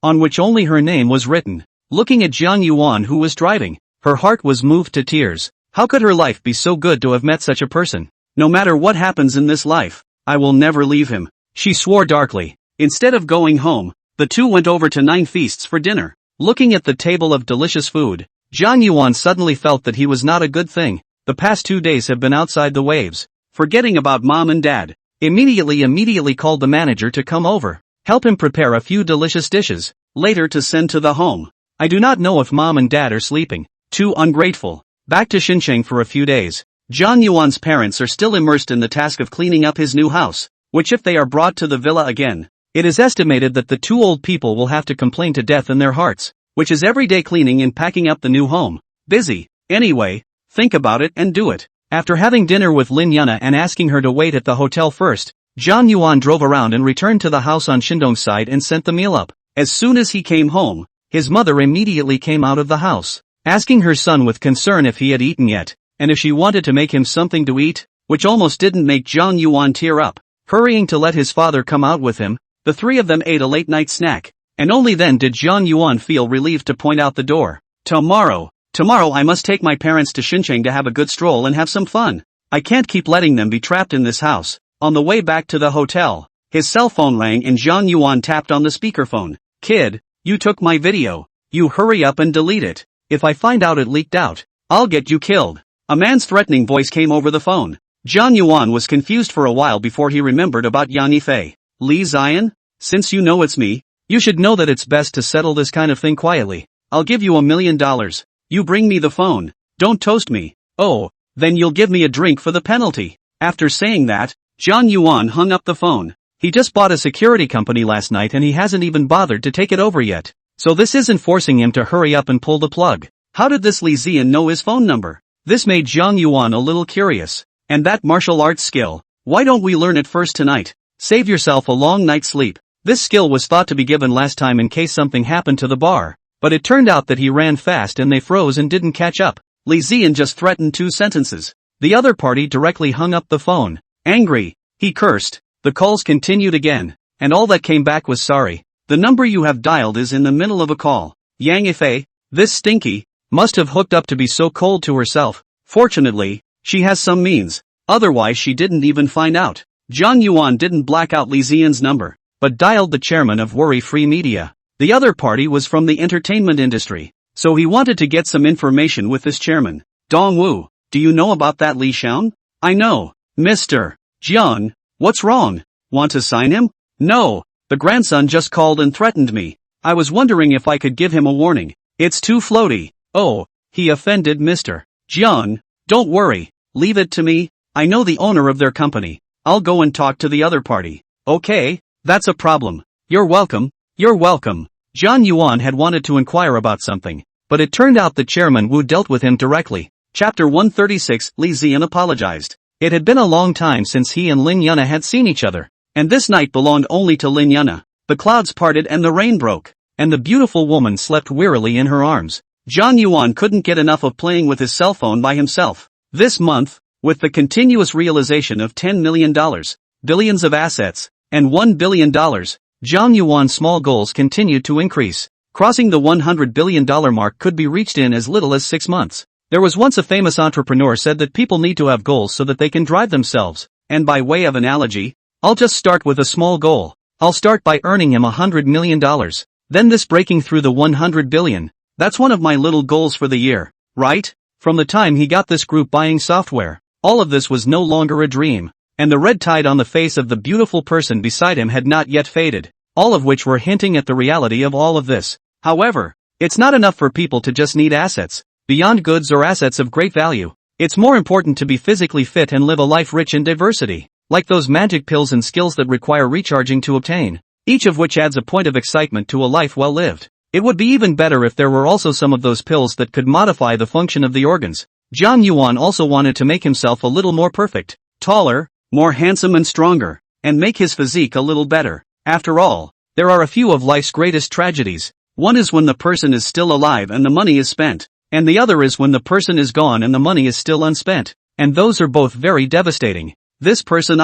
Speaker 1: on which only her name was written. Looking at Zhang Yuan who was driving, her heart was moved to tears. How could her life be so good to have met such a person? No matter what happens in this life, I will never leave him, she swore darkly. Instead of going home, the two went over to 9 Feasts for dinner. Looking at the table of delicious food, Zhang Yuan suddenly felt that he was not a good thing. The past 2 days have been outside the waves. Forgetting about mom and dad, immediately called the manager to come over, help him prepare a few delicious dishes, later to send to the home. I do not know if mom and dad are sleeping. Too ungrateful. Back to Xinjiang for a few days. Zhang Yuan's parents are still immersed in the task of cleaning up his new house, which if they are brought to the villa again, it is estimated that the 2 old people will have to complain to death in their hearts, which is everyday cleaning and packing up the new home. Busy. Anyway, think about it and do it. After having dinner with Lin Yana and asking her to wait at the hotel first, Zhang Yuan drove around and returned to the house on Shindong's side and sent the meal up. As soon as he came home, his mother immediately came out of the house, asking her son with concern if he had eaten yet, and if she wanted to make him something to eat, which almost didn't make Zhang Yuan tear up. Hurrying to let his father come out with him, the 3 of them ate a late-night snack, and only then did Zhang Yuan feel relieved to point out the door. Tomorrow I must take my parents to Xinjiang to have a good stroll and have some fun. I can't keep letting them be trapped in this house. On the way back to the hotel, his cell phone rang and Zhang Yuan tapped on the speakerphone. Kid, you took my video. You hurry up and delete it. If I find out it leaked out, I'll get you killed. A man's threatening voice came over the phone. Zhang Yuan was confused for a while before he remembered about Yang Yifei. Li Zion? Since you know it's me, you should know that it's best to settle this kind of thing quietly. I'll give you $1 million. You bring me the phone. Don't toast me. Oh, then you'll give me a drink for the penalty. After saying that, Zhang Yuan hung up the phone. He just bought a security company last night and he hasn't even bothered to take it over yet. So this isn't forcing him to hurry up and pull the plug. How did this Li Zian know his phone number? This made Zhang Yuan a little curious. And that martial arts skill, why don't we learn it first tonight? Save yourself a long night's sleep. This skill was thought to be given last time in case something happened to the bar, but it turned out that he ran fast and they froze and didn't catch up. Li Zian just threatened 2 sentences. The other party directly hung up the phone. Angry, he cursed. The calls continued again, and all that came back was sorry. The number you have dialed is in the middle of a call. Yang Yifei, this stinky, must have hooked up to be so cold to herself. Fortunately, she has some means, otherwise she didn't even find out. Zhang Yuan didn't black out Li Zian's number, but dialed the chairman of Worry-Free Media. The other party was from the entertainment industry, so he wanted to get some information with this chairman. Dong Wu, do you know about that Li Xian? I know, Mr. Jiang, what's wrong? Want to sign him? No, the grandson just called and threatened me. I was wondering if I could give him a warning. It's too floaty. Oh, he offended Mr. Jiang. Don't worry, leave it to me. I know the owner of their company. I'll go and talk to the other party. Okay, that's a problem. You're welcome. You're welcome. Jiang Yuan had wanted to inquire about something, but it turned out that Chairman Wu dealt with him directly. Chapter 136, Li Ziyan apologized. It had been a long time since he and Lin Yuna had seen each other, and this night belonged only to Lin Yuna. The clouds parted and the rain broke, and the beautiful woman slept wearily in her arms. Jiang Yuan couldn't get enough of playing with his cell phone by himself. This month, with the continuous realization of $10 million, billions of assets, and $1 billion, Jiang Yuan's small goals continued to increase. Crossing the $100 billion mark could be reached in as little as 6 months. There was once a famous entrepreneur said that people need to have goals so that they can drive themselves, and by way of analogy, I'll just start with a small goal. I'll start by earning him $100 million. Then this breaking through the 100 billion. That's one of my little goals for the year, right? From the time he got this group buying software, all of this was no longer a dream, and the red tide on the face of the beautiful person beside him had not yet faded, all of which were hinting at the reality of all of this. However, it's not enough for people to just need assets, beyond goods or assets of great value. It's more important to be physically fit and live a life rich in diversity, like those magic pills and skills that require recharging to obtain, each of which adds a point of excitement to a life well lived. It would be even better if there were also some of those pills that could modify the function of the organs. Jiang Yuan also wanted to make himself a little more perfect, taller, more handsome and stronger, and make his physique a little better. After all, there are a few of life's greatest tragedies. One is when the person is still alive and the money is spent, and the other is when the person is gone and the money is still unspent, and those are both very devastating. This person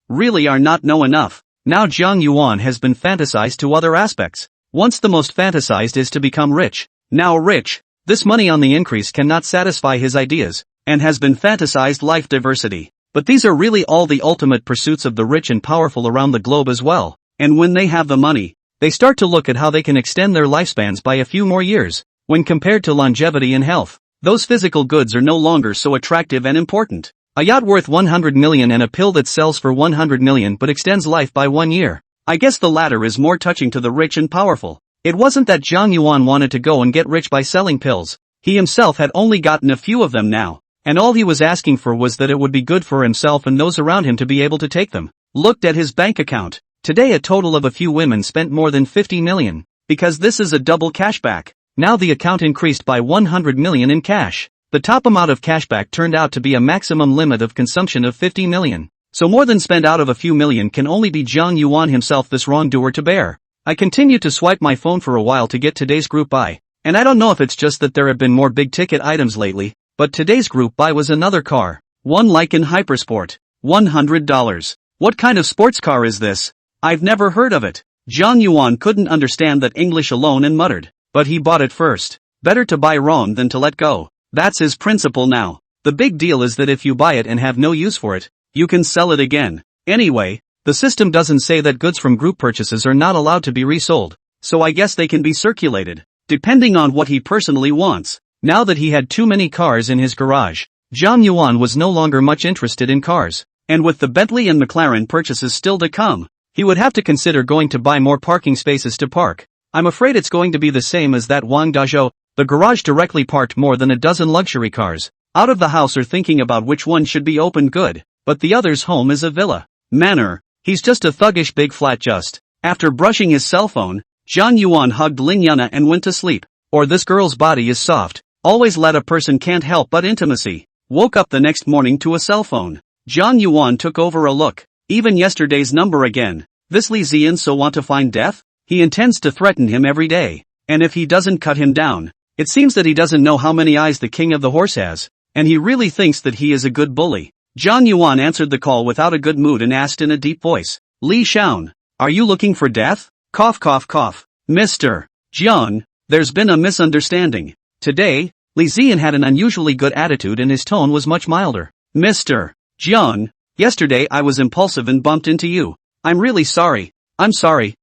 Speaker 1: really are not know enough. Now Jiang Yuan has been fantasized to other aspects. Once the most fantasized is to become rich. Now rich, this money on the increase cannot satisfy his ideas, and has been fantasized life diversity. But these are really all the ultimate pursuits of the rich and powerful around the globe as well, and when they have the money, they start to look at how they can extend their lifespans by a few more years. When compared to longevity and health, those physical goods are no longer so attractive and important. A yacht worth 100 million and a pill that sells for 100 million but extends life by 1 year. I guess the latter is more touching to the rich and powerful. It wasn't that Jiang Yuan wanted to go and get rich by selling pills. He himself had only gotten a few of them now, and all he was asking for was that it would be good for himself and those around him to be able to take them. Looked at his bank account. Today a total of a few women spent more than 50 million. Because this is a double cashback. Now the account increased by 100 million in cash. The top amount of cashback turned out to be a maximum limit of consumption of 50 million. So more than spent out of a few million can only be Jiang Yuan himself, this wrongdoer, to bear. I continued to swipe my phone for a while to get today's group buy, and I don't know if it's just that there have been more big ticket items lately, but today's group buy was another car. One like in Hypersport. $100. What kind of sports car is this? I've never heard of it. Jiang Yuan couldn't understand that English alone and muttered, but he bought it first. Better to buy wrong than to let go. That's his principle now. The big deal is that if you buy it and have no use for it, you can sell it again. Anyway, the system doesn't say that goods from group purchases are not allowed to be resold, so I guess they can be circulated, depending on what he personally wants. Now that he had too many cars in his garage, Jiang Yuan was no longer much interested in cars, and with the Bentley and McLaren purchases still to come, he would have to consider going to buy more parking spaces to park. I'm afraid it's going to be the same as that Wang Dazhou. The garage directly parked more than a dozen luxury cars. Out of the house are thinking about which one should be opened good, but the other's home is a villa. Manor. He's just a thuggish big flat just. After brushing his cell phone, Jiang Yuan hugged Lin Yuna and went to sleep. Or this girl's body is soft. Always let a person can't help but intimacy. Woke up the next morning to a cell phone. Jiang Yuan took over a look. Even yesterday's number again. This Li Ziyan so want to find death? He intends to threaten him every day. And if he doesn't cut him down, it seems that he doesn't know how many eyes the king of the horse has, and he really thinks that he is a good bully. Jiang Yuan answered the call without a good mood and asked in a deep voice, Li Shaun, are you looking for death? Cough cough cough. Mr. Jiang, there's been a misunderstanding. Today, Li Ziyan had an unusually good attitude and his tone was much milder. Mr. Jiang, yesterday I was impulsive and bumped into you. I'm really sorry. I'm sorry.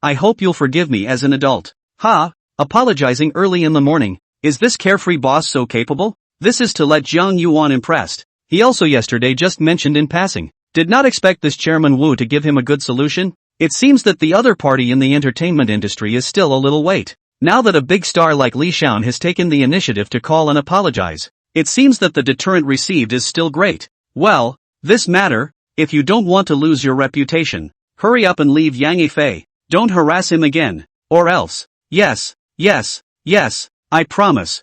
Speaker 1: I hope you'll forgive me as an adult. Apologizing early in the morning. Is this carefree boss so capable? This is to let Jiang Yuan impressed. He also yesterday just mentioned in passing. Did not expect this Chairman Wu to give him a good solution. It seems that the other party in the entertainment industry is still a little wait. Now that a big star like Li Xiaon has taken the initiative to call and apologize, it seems that the deterrent received is still great. Well, this matter, if you don't want to lose your reputation, hurry up and leave Yang Yifei. Don't harass him again, or else. Yes, I promise,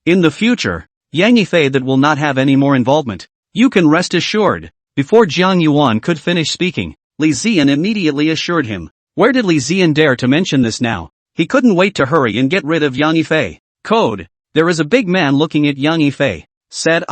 Speaker 1: in the future, Yang Yifei that will not have any more involvement. You can rest assured. Before Jiang Yuan could finish speaking, Li Ziyan immediately assured him. Where did Li Ziyan dare to mention this now? He couldn't wait to hurry and get rid of Yang Yifei. Code. There is a big man looking at Yang Yifei. Said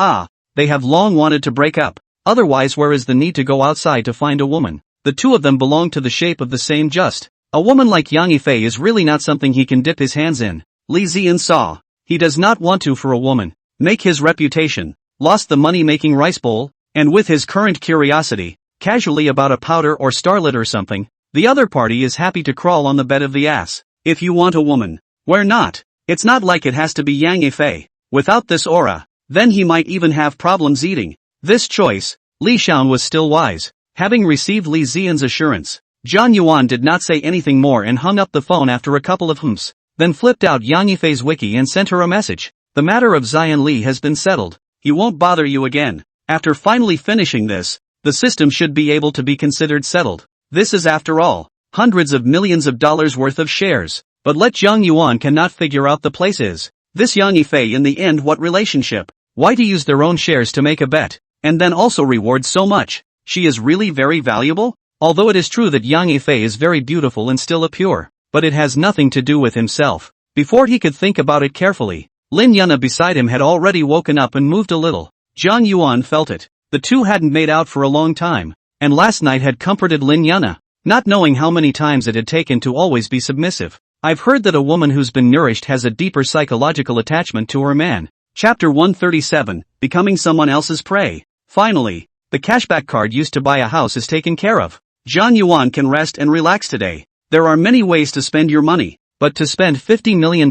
Speaker 1: they have long wanted to break up. Otherwise where is the need to go outside to find a woman? The two of them belong to the shape of the same just. A woman like Yang Yifei is really not something he can dip his hands in. Li Ziyan saw. He does not want to for a woman. Make his reputation. Lost the money-making rice bowl. And with his current curiosity, casually about a powder or starlet or something, the other party is happy to crawl on the bed of the ass. If you want a woman, where not? It's not like it has to be Yang Yifei. Without this aura, then he might even have problems eating. This choice, Li Xiaon was still wise. Having received Li Ziyan's assurance, Zhang Yuan did not say anything more and hung up the phone after a couple of hums, then flipped out Yang Yifei's wiki and sent her a message. The matter of Ziyan Li has been settled. He won't bother you again. After finally finishing this, the system should be able to be considered settled. This is after all, hundreds of millions of dollars worth of shares. But let Zhang Yuan cannot figure out the place is. This Yang Yifei in the end what relationship? Why to use their own shares to make a bet, and then also reward so much? She is really very valuable? Although it is true that Yang Yifei is very beautiful and still a pure, but it has nothing to do with himself. Before he could think about it carefully, Lin Yuna beside him had already woken up and moved a little. Zhang Yuan felt it. The two hadn't made out for a long time, and last night had comforted Lin Yuna, not knowing how many times it had taken to always be submissive. I've heard that a woman who's been nourished has a deeper psychological attachment to her man. Chapter 137, Becoming Someone Else's Prey. Finally, the cashback card used to buy a house is taken care of. Zhang Yuan can rest and relax today. There are many ways to spend your money, but to spend $50 million,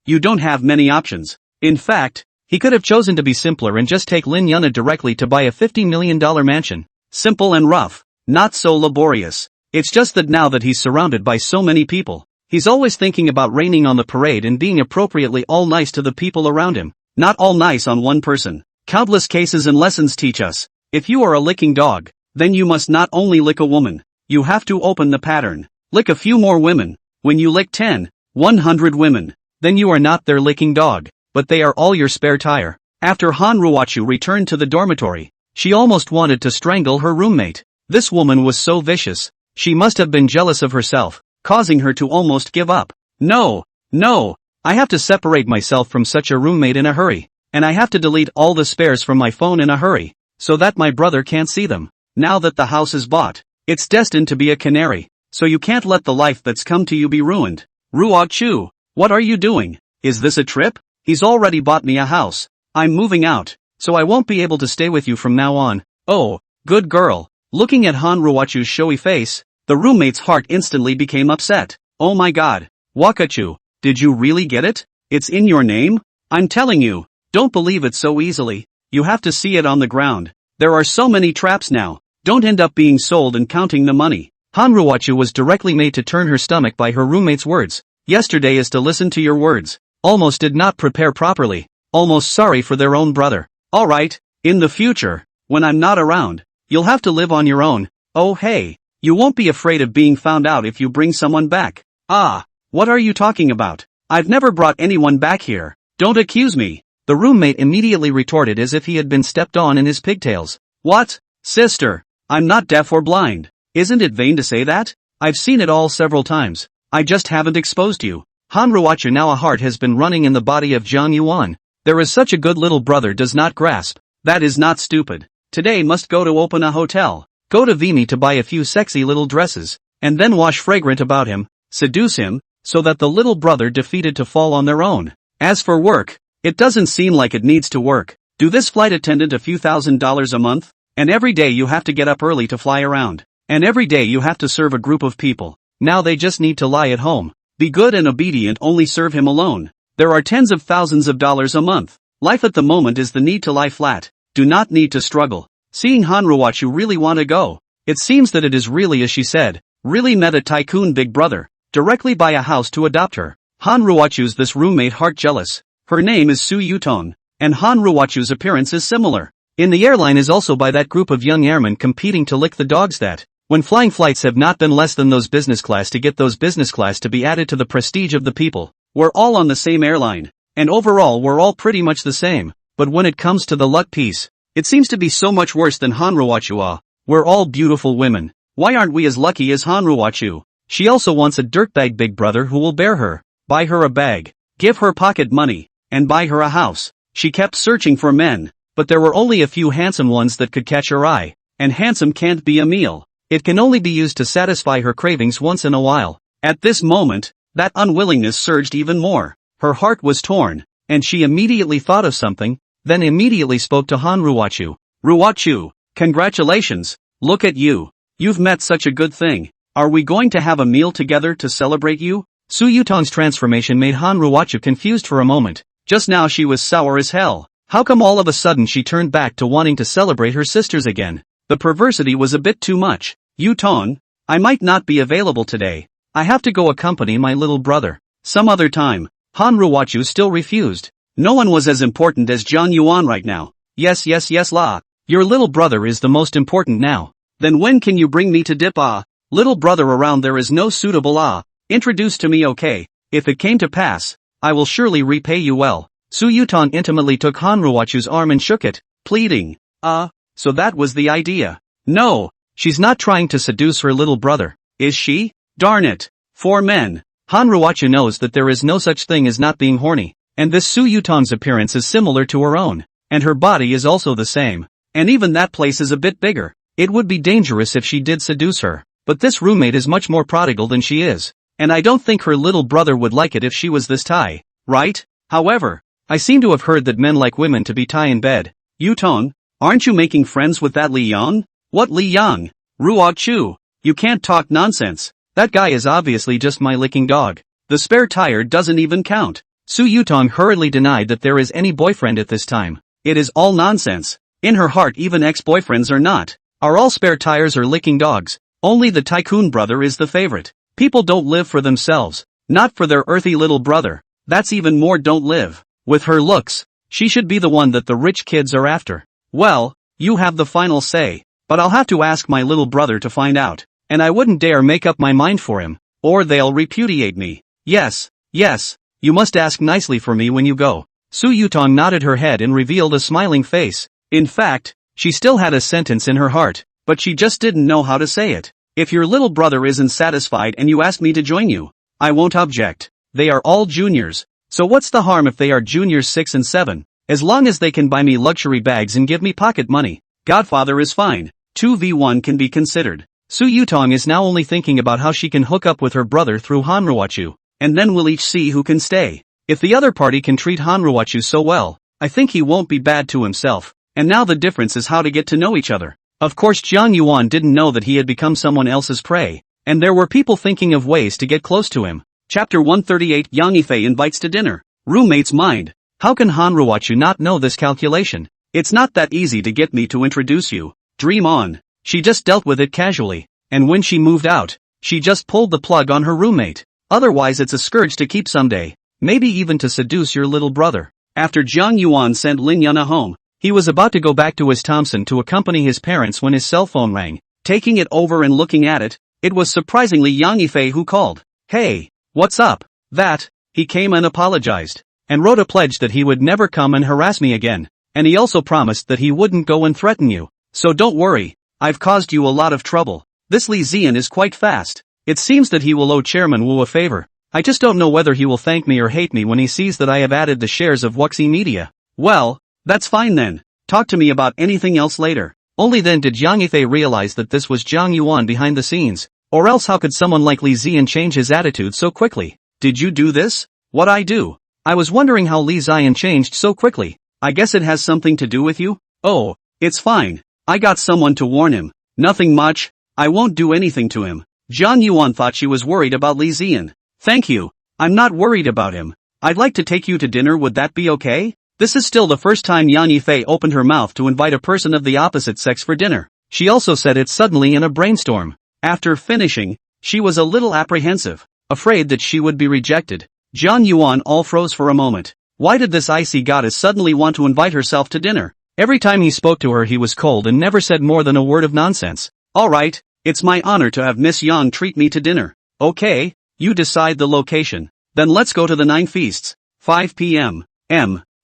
Speaker 1: you don't have many options. In fact, he could have chosen to be simpler and just take Lin Yuna directly to buy a $50 million mansion. Simple and rough, not so laborious. It's just that now that he's surrounded by so many people, he's always thinking about raining on the parade and being appropriately all nice to the people around him. Not all nice on one person. Countless cases and lessons teach us, if you are a licking dog, then you must not only lick a woman, you have to open the pattern. Lick a few more women. When you lick 10, 100 women, then you are not their licking dog, but they are all your spare tire. After Han Ruochu returned to the dormitory, she almost wanted to strangle her roommate. This woman was so vicious. She must have been jealous of herself, causing her to almost give up. No, I have to separate myself from such a roommate in a hurry, and I have to delete all the spares from my phone in a hurry, so that my brother can't see them. Now that the house is bought, it's destined to be a canary, so you can't let the life that's come to you be ruined. Ruochu, what are you doing? Is this a trip? He's already bought me a house. I'm moving out, so I won't be able to stay with you from now on. Oh, good girl. Looking at Han Ruochu's showy face, the roommate's heart instantly became upset. Oh my god. Wakachu, did you really get it? It's in your name? I'm telling you, don't believe it so easily. You have to see it on the ground. There are so many traps now. Don't end up being sold and counting the money. Han Ruochu was directly made to turn her stomach by her roommate's words. Yesterday is to listen to your words. Almost did not prepare properly. Almost sorry for their own brother. Alright, in the future, when I'm not around, you'll have to live on your own. Oh hey, you won't be afraid of being found out if you bring someone back. Ah, what are you talking about? I've never brought anyone back here. Don't accuse me. The roommate immediately retorted as if he had been stepped on in his pigtails. What? Sister, I'm not deaf or blind. Isn't it vain to say that? I've seen it all several times. I just haven't exposed you. Han Ruochu now a heart has been running in the body of Zhang Yuan. There is such a good little brother does not grasp. That is not stupid. Today must go to open a hotel. Go to Vimy to buy a few sexy little dresses, and then wash fragrant about him, seduce him, so that the little brother defeated to fall on their own. As for work, it doesn't seem like it needs to work. Do this flight attendant a few $1,000s a month? And every day you have to get up early to fly around. And every day you have to serve a group of people. Now they just need to lie at home. Be good and obedient, only serve him alone. There are tens of thousands of dollars a month. Life at the moment is the need to lie flat. do not need to struggle. Seeing Hanruwachu really want to go. It seems that it is really as she said, really met a tycoon big brother, directly buy a house to adopt her. Hanruwachu's this roommate heart jealous. Her name is Su Yuton, and Hanruwachu's appearance is similar. In the airline is also by that group of young airmen competing to lick the dogs that, when flying flights have not been less than those business class to get those business class to be added to the prestige of the people. We're all on the same airline, and overall we're all pretty much the same, but when it comes to the luck piece, it seems to be so much worse than Hanruwachu. We're all beautiful women. Why aren't we as lucky as Hanruwachu? She also wants a dirtbag big brother who will bear her, buy her a bag, give her pocket money, and buy her a house. She kept searching for men, but there were only a few handsome ones that could catch her eye, and handsome can't be a meal. It can only be used to satisfy her cravings once in a while. At this moment, that unwillingness surged even more. Her heart was torn, and she immediately thought of something, then immediately spoke to Hanruwachu. Ruwachu, congratulations, look at you. You've met such a good thing. Are we going to have a meal together to celebrate you? Su Yutong's transformation made Hanruwachu confused for a moment. Just now she was sour as hell. How come all of a sudden she turned back to wanting to celebrate her sisters again? The perversity was a bit too much. Yutong, I might not be available today. I have to go accompany my little brother. Some other time. Hanruwachu still refused. No one was as important as Jiang Yuan right now. Yes la. Your little brother is the most important now. Then when can you bring me to dip little brother around there is no suitable introduce to me okay. If it came to pass, I will surely repay you well. Su Yutong intimately took Hanruwachu's arm and shook it, pleading. So that was the idea. No, she's not trying to seduce her little brother, is she? Darn it. For men. Hanruwachu knows that there is no such thing as not being horny, and this Su Yutong's appearance is similar to her own, and her body is also the same, and even that place is a bit bigger. It would be dangerous if she did seduce her, but this roommate is much more prodigal than she is, and I don't think her little brother would like it if she was this Thai, right? However, I seem to have heard that men like women to be Thai in bed. Yutong, aren't you making friends with that Li Yang? What Li Yang? Ruwachu, you can't talk nonsense. That guy is obviously just my licking dog. The spare tire doesn't even count. Su Yutong hurriedly denied that there is any boyfriend at this time. It is all nonsense. In her heart even ex-boyfriends are all spare tires or licking dogs. Only the tycoon brother is the favorite. People don't live for themselves, not for their earthy little brother. That's even more don't live. With her looks, she should be the one that the rich kids are after. Well, you have the final say, but I'll have to ask my little brother to find out. And I wouldn't dare make up my mind for him, or they'll repudiate me. Yes, you must ask nicely for me when you go. Su Yutong nodded her head and revealed a smiling face. In fact, she still had a sentence in her heart, but she just didn't know how to say it. If your little brother isn't satisfied and you ask me to join you, I won't object. They are all juniors, so what's the harm if they are juniors 6 and 7? As long as they can buy me luxury bags and give me pocket money. Godfather is fine. 2v1 can be considered. Su Yutong is now only thinking about how she can hook up with her brother through Hanruwachu, and then we'll each see who can stay. If the other party can treat Hanruwachu so well, I think he won't be bad to himself, and now the difference is how to get to know each other. Of course Jiang Yuan didn't know that he had become someone else's prey, and there were people thinking of ways to get close to him. Chapter 138 Yang Yifei invites to dinner. Roommate's mind. How can Hanruwachu not know this calculation? It's not that easy to get me to introduce you. Dream on. She just dealt with it casually, and when she moved out, she just pulled the plug on her roommate. Otherwise it's a scourge to keep someday, maybe even to seduce your little brother. After Jiang Yuan sent Lin Yana home, he was about to go back to his Thompson to accompany his parents when his cell phone rang. Taking it over and looking at it, it was surprisingly Yang Yifei who called. Hey, what's up? He came and apologized, and wrote a pledge that he would never come and harass me again, and he also promised that he wouldn't go and threaten you. So don't worry. I've caused you a lot of trouble. This Li Zian is quite fast. It seems that he will owe Chairman Wu a favor. I just don't know whether he will thank me or hate me when he sees that I have added the shares of Wuxi Media. Well, that's fine then. Talk to me about anything else later. Only then did Yang Yifei realize that this was Jiang Yuan behind the scenes. Or else how could someone like Li Zian change his attitude so quickly? Did you do this? What I do? I was wondering how Li Zian changed so quickly. I guess it has something to do with you? Oh, it's fine. I got someone to warn him. Nothing much. I won't do anything to him. Jiang Yuan thought she was worried about Li Zian. Thank you. I'm not worried about him. I'd like to take you to dinner, would that be okay? This is still the first time Yang Yifei opened her mouth to invite a person of the opposite sex for dinner. She also said it suddenly in a brainstorm. After finishing, she was a little apprehensive, afraid that she would be rejected. Jiang Yuan all froze for a moment. Why did this icy goddess suddenly want to invite herself to dinner? Every time he spoke to her he was cold and never said more than a word of nonsense. Alright, it's my honor to have Miss Yang treat me to dinner. Okay, you decide the location. Then let's go to the 9 Feasts. 5 p.m.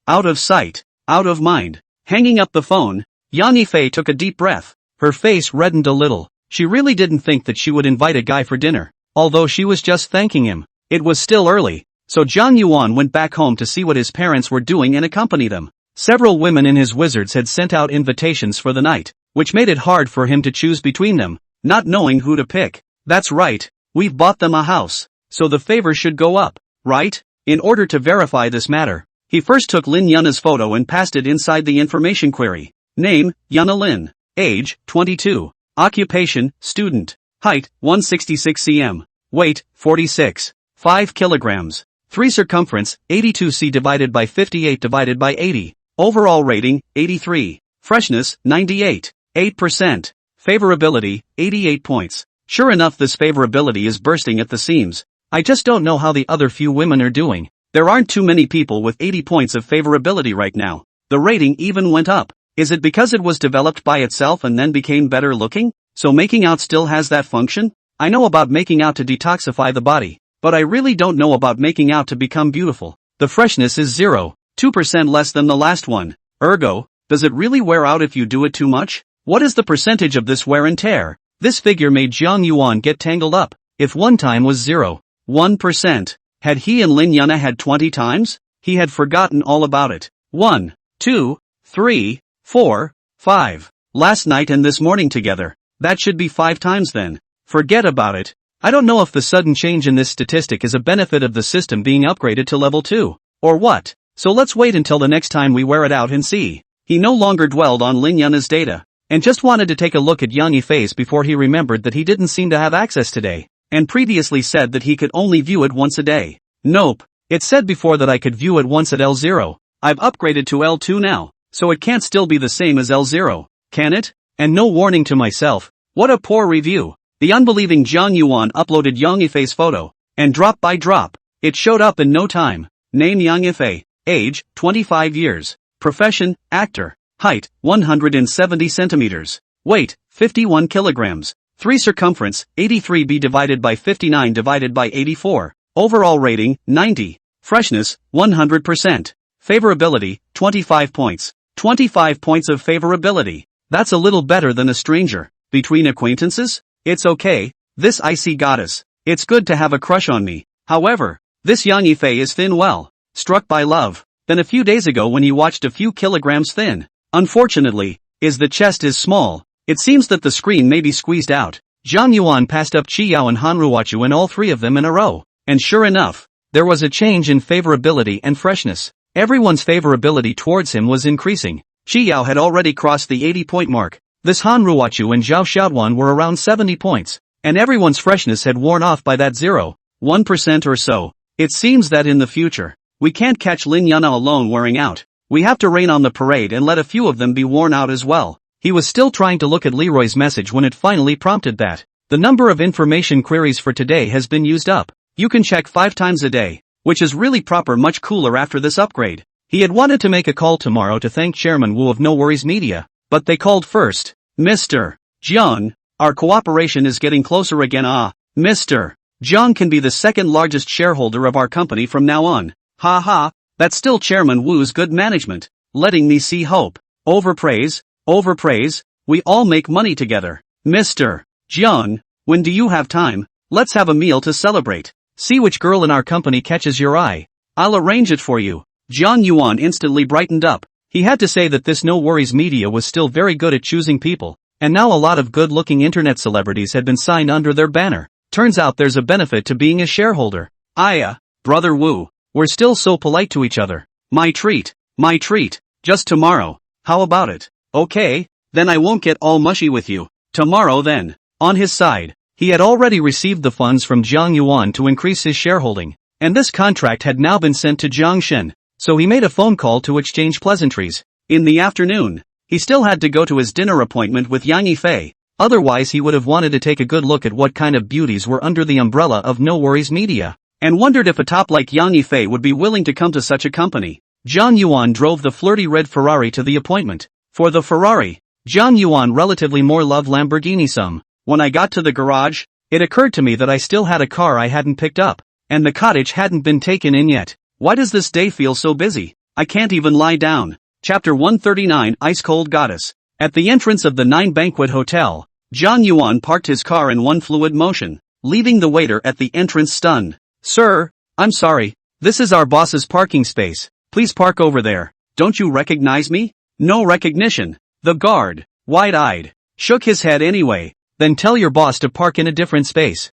Speaker 1: Out of sight, out of mind. Hanging up the phone, Yang Yifei took a deep breath. Her face reddened a little. She really didn't think that she would invite a guy for dinner. Although she was just thanking him. It was still early, so Jiang Yuan went back home to see what his parents were doing and accompany them. Several women in his wizards had sent out invitations for the night, which made it hard for him to choose between them, not knowing who to pick. That's right, we've bought them a house, so the favor should go up, right? In order to verify this matter, he first took Lin Yuna's photo and passed it inside the information query. Name, Yuna Lin. Age, 22. Occupation, student. Height, 166 cm. Weight, 46. 5 kilograms. 3 circumference, 82 c divided by 58 divided by 80. Overall rating, 83. Freshness, 98. 8%. Favorability, 88 points. Sure enough, this favorability is bursting at the seams. I just don't know how the other few women are doing. There aren't too many people with 80 points of favorability right now. The rating even went up. Is it because it was developed by itself and then became better looking? So making out still has that function? I know about making out to detoxify the body, but I really don't know about making out to become beautiful. The freshness is 0, 2% less than the last one. Ergo, does it really wear out if you do it too much? What is the percentage of this wear and tear? This figure made Jiang Yuan get tangled up. If one time was 0, 1%. Had he and Lin Yuna had 20 times? He had forgotten all about it. 1, 2, 3, 4, 5. Last night and this morning together. That should be 5 times then. Forget about it. I don't know if the sudden change in this statistic is a benefit of the system being upgraded to level 2. Or what? So let's wait until the next time we wear it out and see. He no longer dwelled on Lin Yuna's data, and just wanted to take a look at Yang Yifei's before he remembered that he didn't seem to have access today, and previously said that he could only view it once a day. Nope. It said before that I could view it once at L0. I've upgraded to L2 now, so it can't still be the same as L0, can it? And no warning to myself. What a poor review. The unbelieving Jiang Yuan uploaded Yang Yifei's photo, and drop by drop, it showed up in no time. Name Yang Yifei. Age, 25 years. Profession, actor. Height, 170 centimeters. Weight, 51 kilograms. 3 circumference, 83 b divided by 59 divided by 84. Overall rating, 90. Freshness, 100%. Favorability, 25 points. 25 points of favorability. That's a little better than a stranger. Between acquaintances? It's okay, this icy goddess. It's good to have a crush on me. However, this Yang Yifei is thin well. Struck by love. Then a few days ago when he watched a few kilograms thin. Unfortunately, the chest is small. It seems that the screen may be squeezed out. Jiang Yuan passed up Qi Yao and Han Ruochu and all 3 of them in a row. And sure enough, there was a change in favorability and freshness. Everyone's favorability towards him was increasing. Qi Yao had already crossed the 80-point mark. This Han Ruochu and Zhao Xiaoduan were around 70 points. And everyone's freshness had worn off by that 0, 1% or so. It seems that in the future, we can't catch Lin Yuna alone wearing out. We have to rain on the parade and let a few of them be worn out as well. He was still trying to look at Leroy's message when it finally prompted that. The number of information queries for today has been used up. You can check 5 times a day, which is really proper, much cooler after this upgrade. He had wanted to make a call tomorrow to thank Chairman Wu of No Worries Media, but they called first. Mr. Jiang, our cooperation is getting closer again. Mr. Jiang can be the second largest shareholder of our company from now on. Ha ha, that's still Chairman Wu's good management, letting me see hope. Overpraise, we all make money together. Mr. Jiang, when do you have time? Let's have a meal to celebrate. See which girl in our company catches your eye. I'll arrange it for you. Jiang Yuan instantly brightened up. He had to say that this No Worries Media was still very good at choosing people, and now a lot of good-looking internet celebrities had been signed under their banner. Turns out there's a benefit to being a shareholder. Brother Wu, we're still so polite to each other. My treat, just tomorrow. How about it? Okay, then I won't get all mushy with you. Tomorrow then. On his side, he had already received the funds from Jiang Yuan to increase his shareholding, and this contract had now been sent to Jiang Shen. so he made a phone call to exchange pleasantries. In the afternoon, he still had to go to his dinner appointment with Yang Yifei, otherwise he would have wanted to take a good look at what kind of beauties were under the umbrella of No Worries Media, and wondered if a top like Yang Yifei would be willing to come to such a company. Zhang Yuan drove the flirty red Ferrari to the appointment. For the Ferrari, Zhang Yuan relatively more loved Lamborghini some. When I got to the garage, it occurred to me that I still had a car I hadn't picked up, and the cottage hadn't been taken in yet. Why does this day feel so busy? I can't even lie down. Chapter 139 Ice Cold Goddess. At the entrance of the 9 Banquet Hotel, Zhang Yuan parked his car in one fluid motion, leaving the waiter at the entrance stunned. Sir, I'm sorry, this is our boss's parking space. Please park over there. Don't you recognize me? No recognition. The guard, wide-eyed, shook his head anyway. Then tell your boss to park in a different space.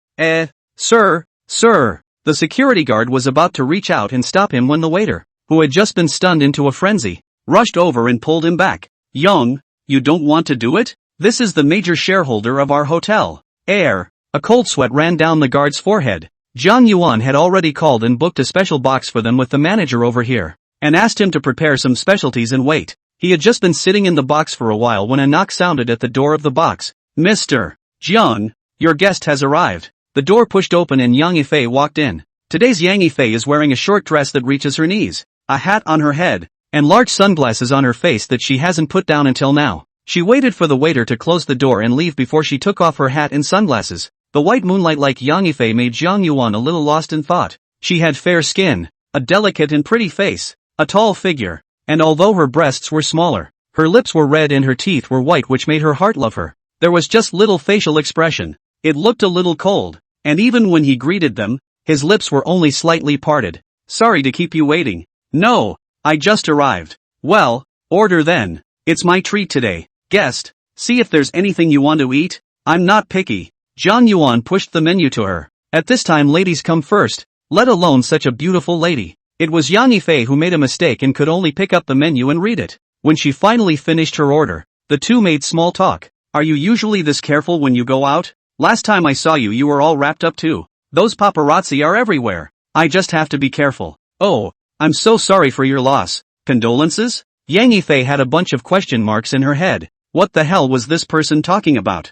Speaker 1: Sir. The security guard was about to reach out and stop him when the waiter, who had just been stunned into a frenzy, rushed over and pulled him back. Young, you don't want to do it? This is the major shareholder of our hotel. A cold sweat ran down the guard's forehead. Zhang Yuan had already called and booked a special box for them with the manager over here, and asked him to prepare some specialties and wait. He had just been sitting in the box for a while when a knock sounded at the door of the box. Mr. Jiang, your guest has arrived. The door pushed open and Yang Yifei walked in. Today's Yang Yifei is wearing a short dress that reaches her knees, a hat on her head, and large sunglasses on her face that she hasn't put down until now. She waited for the waiter to close the door and leave before she took off her hat and sunglasses. The white moonlight like Yang Yifei made Zhang Yuan a little lost in thought. She had fair skin, a delicate and pretty face, a tall figure, and although her breasts were smaller, her lips were red and her teeth were white, which made her heart love her. There was just little facial expression. It looked a little cold, and even when he greeted them, his lips were only slightly parted. Sorry to keep you waiting. No, I just arrived. Well, order then. It's my treat today. Guest, see if there's anything you want to eat. I'm not picky. Zhang Yuan pushed the menu to her. At this time ladies come first, let alone such a beautiful lady. It was Yang Yifei who made a mistake and could only pick up the menu and read it. When she finally finished her order, the two made small talk. Are you usually this careful when you go out? Last time I saw you were all wrapped up too. Those paparazzi are everywhere. I just have to be careful. Oh, I'm so sorry for your loss. Condolences? Yang Yifei had a bunch of question marks in her head. What the hell was this person talking about?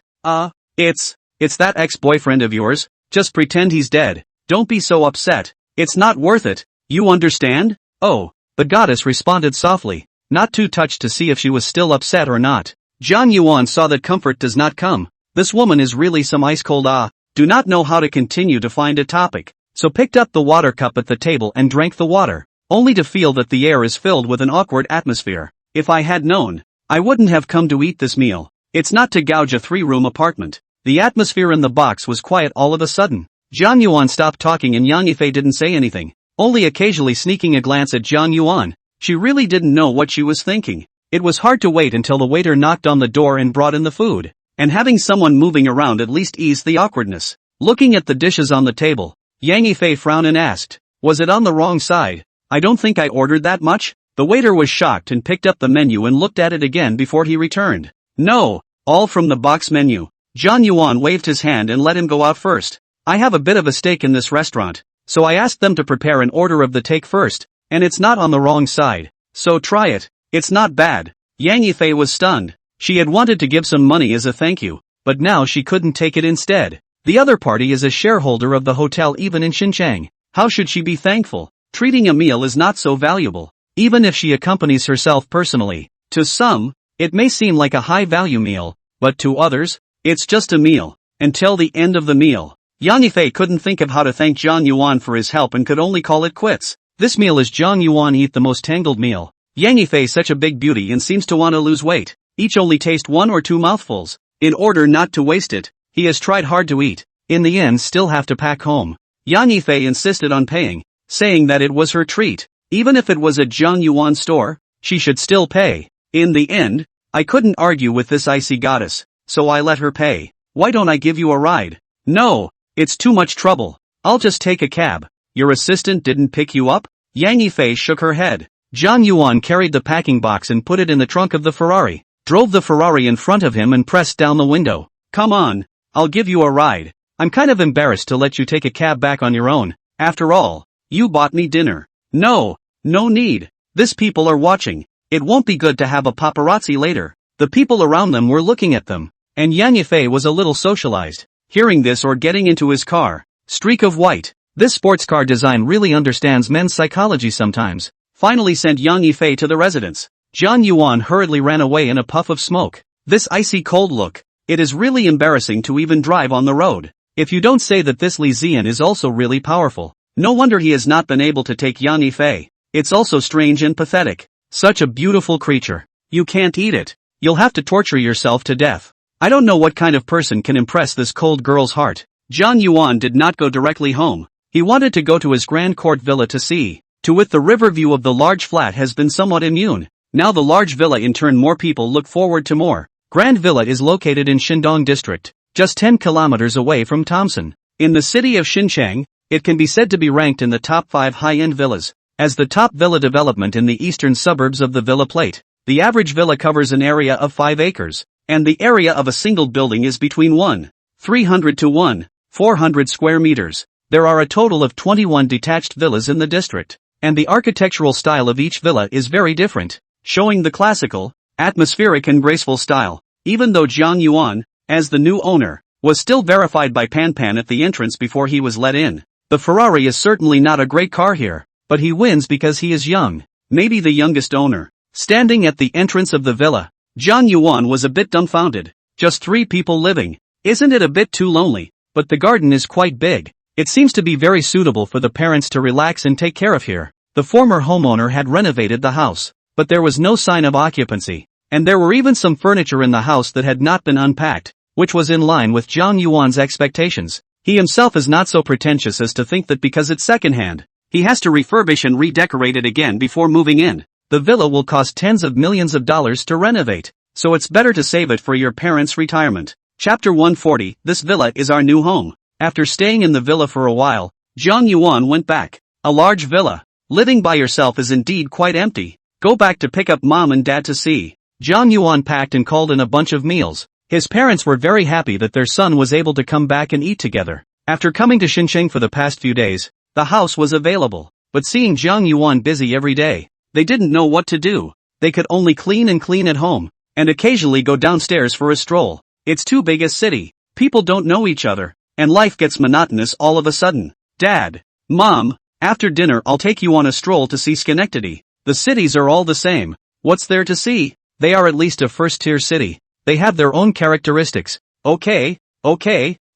Speaker 1: It's that ex-boyfriend of yours. Just pretend he's dead. Don't be so upset. It's not worth it. You understand? Oh, the goddess responded softly, not too touched to see if she was still upset or not. Zhang Yuan saw that comfort does not come. This woman is really some ice cold. Do not know how to continue to find a topic, so picked up the water cup at the table and drank the water, only to feel that the air is filled with an awkward atmosphere. If I had known, I wouldn't have come to eat this meal. It's not to gouge a 3-room apartment. The atmosphere in the box was quiet all of a sudden. Zhang Yuan stopped talking and Yang Yifei didn't say anything, only occasionally sneaking a glance at Zhang Yuan. She really didn't know what she was thinking. It was hard to wait until the waiter knocked on the door and brought in the food, and having someone moving around at least eased the awkwardness. Looking at the dishes on the table, Yang Yifei frowned and asked, was it on the wrong side? I don't think I ordered that much. The waiter was shocked and picked up the menu and looked at it again before he returned. No, all from the box menu. Zhang Yuan waved his hand and let him go out first. I have a bit of a stake in this restaurant, so I asked them to prepare an order of the take first, and it's not on the wrong side, so try it. It's not bad. Yang Yifei was stunned. She had wanted to give some money as a thank you, but now she couldn't take it instead. The other party is a shareholder of the hotel even in Xinjiang. How should she be thankful? Treating a meal is not so valuable, even if she accompanies herself personally. To some, it may seem like a high-value meal, but to others, it's just a meal. Until the end of the meal, Yang Yifei couldn't think of how to thank Zhang Yuan for his help and could only call it quits. This meal is Zhang Yuan eat the most tangled meal. Yang Yifei such a big beauty and seems to want to lose weight. Each only taste 1 or 2 mouthfuls. In order not to waste it, he has tried hard to eat. In the end still have to pack home. Yang Yifei insisted on paying, saying that it was her treat. Even if it was at Zhang Yuan store, she should still pay. In the end, I couldn't argue with this icy goddess, so I let her pay. Why don't I give you a ride? No, it's too much trouble. I'll just take a cab. Your assistant didn't pick you up? Yang Yifei shook her head. Zhang Yuan carried the packing box and put it in the trunk of the Ferrari, drove the Ferrari in front of him and pressed down the window. Come on, I'll give you a ride. I'm kind of embarrassed to let you take a cab back on your own. After all, you bought me dinner. No, No need. These people are watching. It won't be good to have a paparazzi later. The people around them were looking at them. And Yang Yifei was a little socialized. Hearing this or getting into his car. Streak of white. This sports car design really understands men's psychology sometimes. Finally sent Yang Yifei to the residence. Zhang Yuan hurriedly ran away in a puff of smoke. This icy cold look. It is really embarrassing to even drive on the road. If you don't say that this Li Zian is also really powerful. No wonder he has not been able to take Yang Yifei. It's also strange and pathetic. Such a beautiful creature. You can't eat it. You'll have to torture yourself to death. I don't know what kind of person can impress this cold girl's heart. Zhang Yuan did not go directly home. He wanted to go to his grand court villa to see. To with the river view of the large flat has been somewhat immune. Now the large villa in turn more people look forward to more. Grand Villa is located in Shindong district, just 10 kilometers away from Thompson. In the city of Xinchang, it can be said to be ranked in the top 5 high-end villas, as the top villa development in the eastern suburbs of the Villa Plate. The average villa covers an area of 5 acres, and the area of a single building is between 1,300 to 1,400 square meters. There are a total of 21 detached villas in the district, and the architectural style of each villa is very different, showing the classical, atmospheric and graceful style. Even though Zhang Yuan, as the new owner, was still verified by Pan Pan at the entrance before he was let in. The Ferrari is certainly not a great car here, but he wins because he is young, maybe the youngest owner. Standing at the entrance of the villa, Zhang Yuan was a bit dumbfounded. Just 3 people living. Isn't it a bit too lonely? But the garden is quite big. It seems to be very suitable for the parents to relax and take care of here. The former homeowner had renovated the house, but there was no sign of occupancy, and there were even some furniture in the house that had not been unpacked, which was in line with Zhang Yuan's expectations. He himself is not so pretentious as to think that because it's secondhand, he has to refurbish and redecorate it again before moving in. The villa will cost tens of millions of dollars to renovate, so it's better to save it for your parents' retirement. Chapter 140, This villa is our new home. After staying in the villa for a while, Zhang Yuan went back. A large villa. Living by yourself is indeed quite empty. Go back to pick up mom and dad to see. Zhang Yuan packed and called in a bunch of meals. His parents were very happy that their son was able to come back and eat together. After coming to Xincheng for the past few days, the house was available, but seeing Zhang Yuan busy every day, they didn't know what to do. They could only clean at home, and occasionally go downstairs for a stroll. It's too big a city. People don't know each other, and life gets monotonous all of a sudden. Dad, Mom, after dinner I'll take you on a stroll to see Schenectady. The cities are all the same. What's there to see? They are at least a first-tier city. They have their own characteristics. Okay,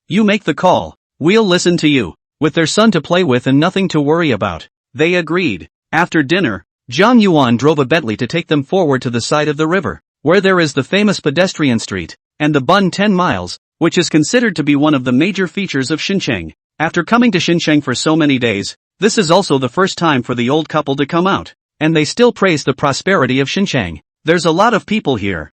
Speaker 1: you make the call. We'll listen to you. With their son to play with and nothing to worry about, they agreed. After dinner, Zhang Yuan drove a Bentley to take them forward to the side of the river, where there is the famous pedestrian street, and the Bund 10 miles, which is considered to be one of the major features of Xincheng. After coming to Xincheng for so many days, this is also the first time for the old couple to come out, and they still praise the prosperity of Xincheng. There's a lot of people here.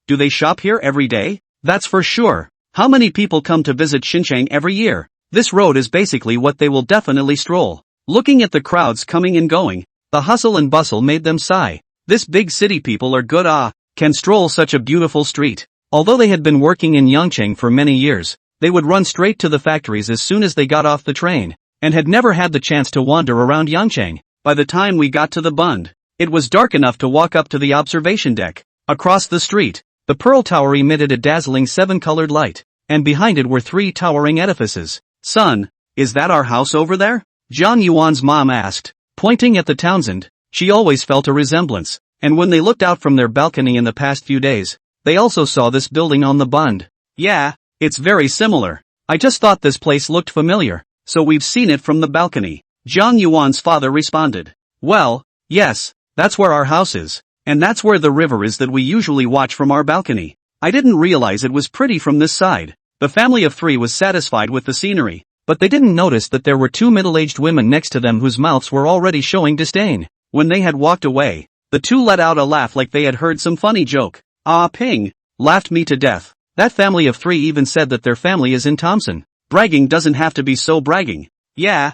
Speaker 1: Do they shop here every day? That's for sure. How many people come to visit Xincheng every year? This road is basically what they will definitely stroll. Looking at the crowds coming and going, the hustle and bustle made them sigh. This big city people are good can stroll such a beautiful street. Although they had been working in Yangcheng for many years, they would run straight to the factories as soon as they got off the train, and had never had the chance to wander around Yangcheng. By the time we got to the Bund, it was dark enough to walk up to the observation deck. Across the street, the Pearl Tower emitted a dazzling 7-colored light, and behind it were 3 towering edifices. Son, is that our house over there? Zhang Yuan's mom asked, pointing at the Townsend. She always felt a resemblance, and when they looked out from their balcony in the past few days, they also saw this building on the Bund. Yeah, it's very similar. I just thought this place looked familiar, so we've seen it from the balcony. Zhang Yuan's father responded. Well, yes, that's where our house is, and that's where the river is that we usually watch from our balcony. I didn't realize it was pretty from this side. The family of 3 was satisfied with the scenery, but they didn't notice that there were 2 middle-aged women next to them whose mouths were already showing disdain. When they had walked away, the 2 let out a laugh like they had heard some funny joke. Ping, laughed me to death. That family of 3 even said that their family is in Thompson. Bragging doesn't have to be so bragging. Yeah,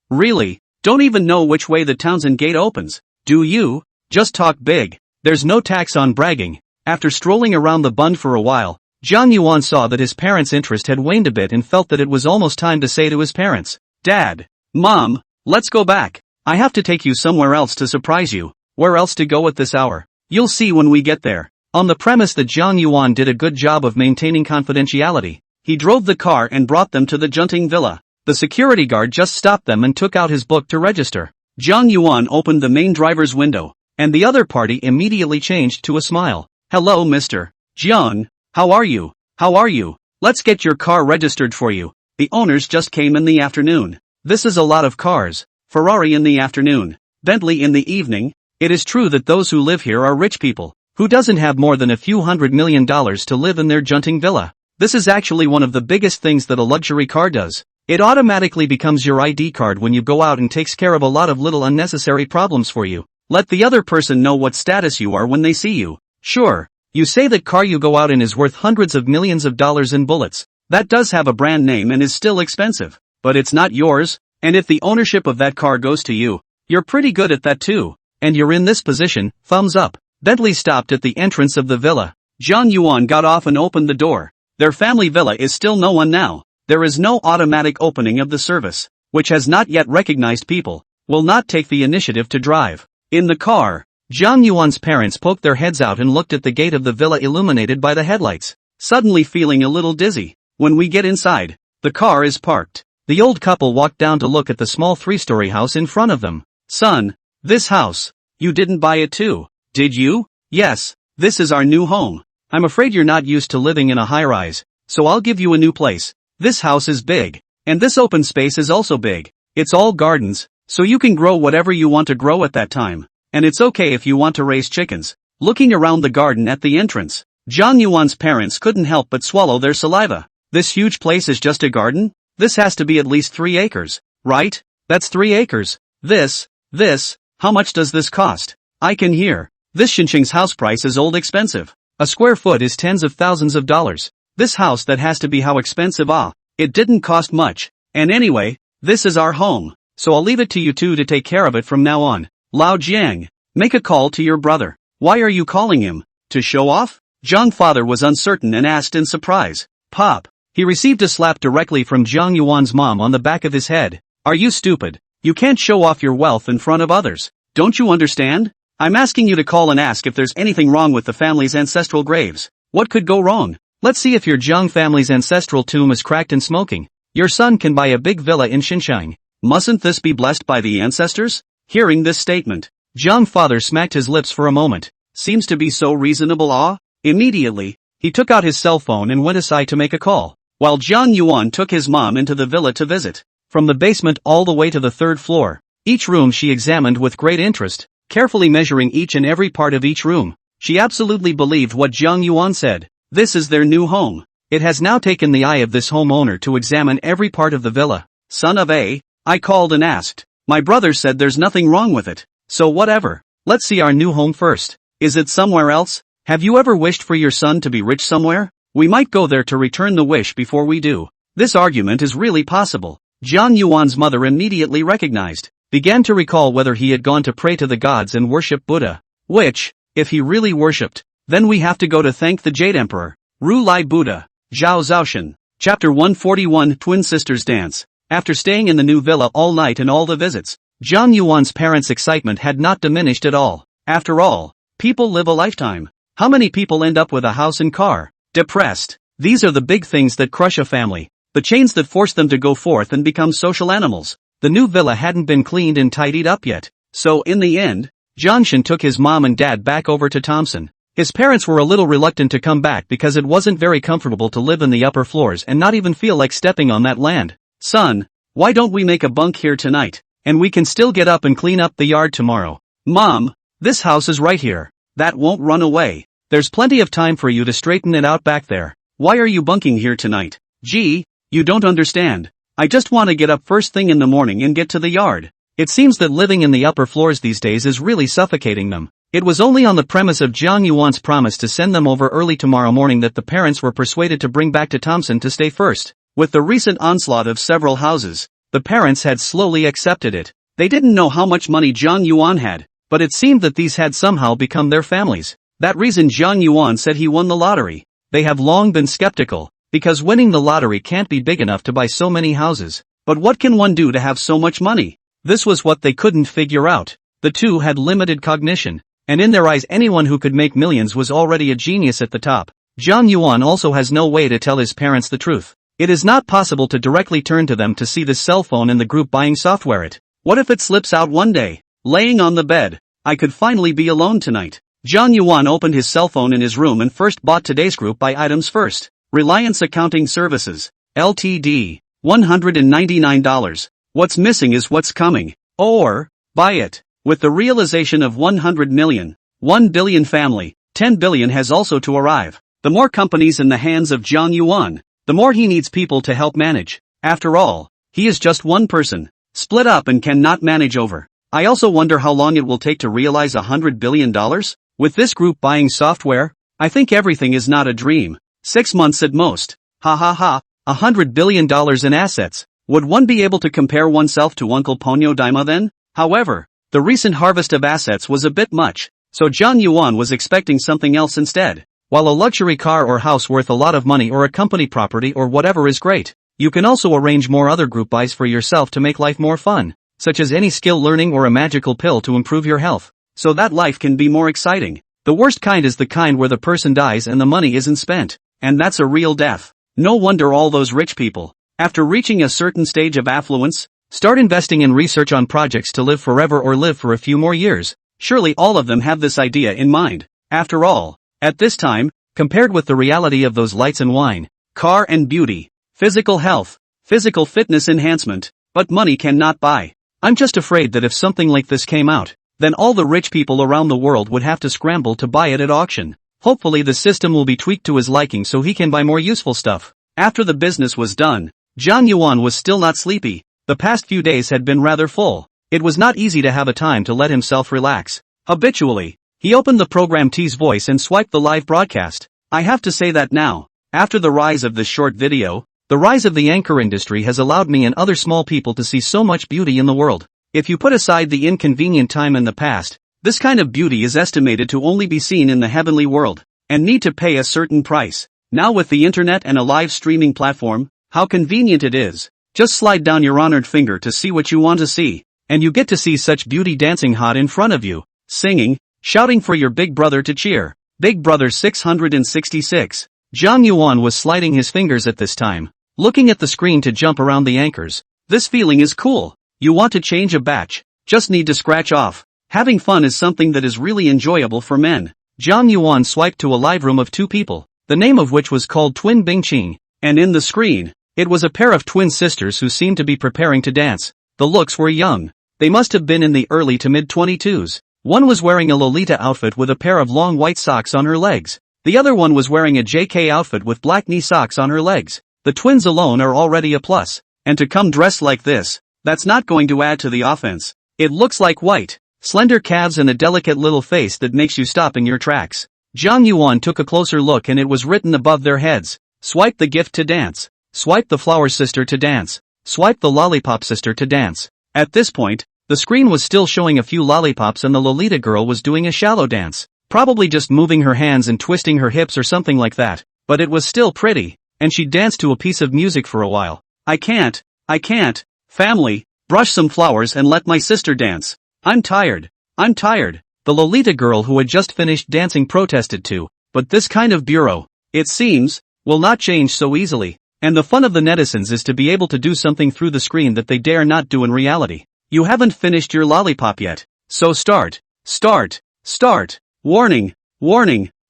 Speaker 1: really, don't even know which way the Townsend gate opens. Do you? Just talk big. There's no tax on bragging. After strolling around the Bund for a while, Zhang Yuan saw that his parents' interest had waned a bit and felt that it was almost time to say to his parents, Dad, Mom, let's go back. I have to take you somewhere else to surprise you. Where else to go at this hour? You'll see when we get there. On the premise that Jiang Yuan did a good job of maintaining confidentiality, he drove the car and brought them to the Junting Villa. The security guard just stopped them and took out his book to register. Jiang Yuan opened the main driver's window, and the other party immediately changed to a smile. Hello, Mr. Jiang. How are you? How are you? Let's get your car registered for you. The owners just came in the afternoon. This is a lot of cars. Ferrari in the afternoon. Bentley in the evening. It is true that those who live here are rich people. Who doesn't have more than a few $100 million to live in their Junting Villa? This is actually one of the biggest things that a luxury car does. It automatically becomes your ID card when you go out and takes care of a lot of little unnecessary problems for you. Let the other person know what status you are when they see you. Sure, you say that car you go out in is worth hundreds of millions of dollars in bullets. That does have a brand name and is still expensive. But it's not yours, and if the ownership of that car goes to you, you're pretty good at that too. And you're in this position, thumbs up. Bentley stopped at the entrance of the villa. Jiang Yuan got off and opened the door. Their family villa is still no one now. There is no automatic opening of the service, which has not yet recognized people, will not take the initiative to drive. In the car, Jiang Yuan's parents poked their heads out and looked at the gate of the villa illuminated by the headlights, suddenly feeling a little dizzy. When we get inside, the car is parked. The old couple walked down to look at the small 3-story house in front of them. Son, this house, you didn't buy it too, did you? Yes, this is our new home. I'm afraid you're not used to living in a high-rise, so I'll give you a new place. This house is big, and this open space is also big. It's all gardens, so you can grow whatever you want to grow at that time. And it's okay if you want to raise chickens. Looking around the garden at the entrance, Jiang Yuan's parents couldn't help but swallow their saliva. This huge place is just a garden? This has to be at least 3 acres, right? That's 3 acres. This, how much does this cost? I can hear. This Xinqing's house price is old expensive. A square foot is tens of thousands of dollars. This house that has to be how expensive it didn't cost much. And anyway, this is our home, so I'll leave it to you two to take care of it from now on. Lao Jiang, make a call to your brother. Why are you calling him? To show off? Jiang's father was uncertain and asked in surprise. Pop. He received a slap directly from Jiang Yuan's mom on the back of his head. Are you stupid? You can't show off your wealth in front of others. Don't you understand? I'm asking you to call and ask if there's anything wrong with the family's ancestral graves. What could go wrong? Let's see if your Jiang family's ancestral tomb is cracked and smoking. Your son can buy a big villa in Xinqiang. Mustn't this be blessed by the ancestors? Hearing this statement, Jiang's father smacked his lips for a moment. Seems to be so reasonable. Immediately, he took out his cell phone and went aside to make a call, while Jiang Yuan took his mom into the villa to visit. From the basement all the way to the 3rd floor, each room she examined with great interest, carefully measuring each and every part of each room. She absolutely believed what Jiang Yuan said. This is their new home. It has now taken the eye of this homeowner to examine every part of the villa. Son of A, I called and asked. My brother said there's nothing wrong with it. So whatever. Let's see our new home first. Is it somewhere else? Have you ever wished for your son to be rich somewhere? We might go there to return the wish before we do. This argument is really possible. Jiang Yuan's mother immediately recognized, began to recall whether he had gone to pray to the gods and worship Buddha. Which, if he really worshipped, then we have to go to thank the Jade Emperor. Ru Lai Buddha. Zhao Zhaoshan. Chapter 141 Twin Sisters Dance. After staying in the new villa all night and all the visits, Jiang Yuan's parents' excitement had not diminished at all. After all, people live a lifetime. How many people end up with a house and car? Depressed. These are the big things that crush a family. The chains that force them to go forth and become social animals. The new villa hadn't been cleaned and tidied up yet. So in the end, Jiangshan took his mom and dad back over to Thompson. His parents were a little reluctant to come back because it wasn't very comfortable to live in the upper floors and not even feel like stepping on that land. Son, why don't we make a bunk here tonight, and we can still get up and clean up the yard tomorrow? Mom, this house is right here. That won't run away. There's plenty of time for you to straighten it out back there. Why are you bunking here tonight? Gee, you don't understand. I just want to get up first thing in the morning and get to the yard. It seems that living in the upper floors these days is really suffocating them. It was only on the premise of Jiang Yuan's promise to send them over early tomorrow morning that the parents were persuaded to bring back to Thompson to stay first. With the recent onslaught of several houses, the parents had slowly accepted it. They didn't know how much money Jiang Yuan had, but it seemed that these had somehow become their families. That reason Jiang Yuan said he won the lottery. They have long been skeptical, because winning the lottery can't be big enough to buy so many houses. But what can one do to have so much money? This was what they couldn't figure out. The two had limited cognition, and in their eyes anyone who could make millions was already a genius at the top. Jiang Yuan also has no way to tell his parents the truth. It is not possible to directly turn to them to see the cell phone in the group buying software. What if it slips out one day? Laying on the bed, I could finally be alone tonight. Jiang Yuan opened his cell phone in his room and first bought today's group buy items first. Reliance Accounting Services, Ltd. $199. What's missing is what's coming. Or, buy it. With the realization of 100 million, 1 billion family, 10 billion has also to arrive. The more companies in the hands of Jiang Yuan, the more he needs people to help manage. After all, he is just one person, split up and cannot manage over. I also wonder how long it will take to realize $100 billion? With this group buying software, I think everything is not a dream. 6 months at most. Ha ha ha, $100 billion in assets. Would one be able to compare oneself to Uncle Ponyo Daima then? However, the recent harvest of assets was a bit much, so Jiang Yuan was expecting something else instead. While a luxury car or house worth a lot of money or a company property or whatever is great, you can also arrange more other group buys for yourself to make life more fun, such as any skill learning or a magical pill to improve your health, so that life can be more exciting. The worst kind is the kind where the person dies and the money isn't spent, and that's a real death. No wonder all those rich people, after reaching a certain stage of affluence, start investing in research on projects to live forever or live for a few more years. Surely all of them have this idea in mind. After all, at this time, compared with the reality of those lights and wine, car and beauty, physical health, physical fitness enhancement, but money cannot buy. I'm just afraid that if something like this came out, then all the rich people around the world would have to scramble to buy it at auction. Hopefully the system will be tweaked to his liking so he can buy more useful stuff. After the business was done, Jiang Yuan was still not sleepy. The past few days had been rather full. It was not easy to have a time to let himself relax. Habitually, he opened the program T's voice and swiped the live broadcast. I have to say that now, after the rise of this short video, the rise of the anchor industry has allowed me and other small people to see so much beauty in the world. If you put aside the inconvenient time in the past, this kind of beauty is estimated to only be seen in the heavenly world, and need to pay a certain price. Now with the internet and a live streaming platform, how convenient it is. Just slide down your honored finger to see what you want to see, and you get to see such beauty dancing hot in front of you, singing, shouting for your big brother to cheer. Big Brother 666. Jiang Yuan was sliding his fingers at this time, looking at the screen to jump around the anchors. This feeling is cool. You want to change a batch, just need to scratch off. Having fun is something that is really enjoyable for men. Jiang Yuan swiped to a live room of two people, the name of which was called Twin Bingqing, and in the screen, it was a pair of twin sisters who seemed to be preparing to dance. The looks were young. They must have been in the early to mid-22s. One was wearing a Lolita outfit with a pair of long white socks on her legs. The other one was wearing a JK outfit with black knee socks on her legs. The twins alone are already a plus. And to come dressed like this, that's not going to add to the offense. It looks like white, slender calves and a delicate little face that makes you stop in your tracks. Jiang Yuan took a closer look and it was written above their heads. Swipe the gift to dance. Swipe the flower sister to dance. Swipe the lollipop sister to dance. At this point, the screen was still showing a few lollipops and the Lolita girl was doing a shallow dance. Probably just moving her hands and twisting her hips or something like that. But it was still pretty, and she danced to a piece of music for a while. I can't. Family, brush some flowers and let my sister dance. I'm tired. The Lolita girl who had just finished dancing protested too, but this kind of bureau, it seems, will not change so easily. And the fun of the netizens is to be able to do something through the screen that they dare not do in reality. You haven't finished your lollipop yet. So start. Warning.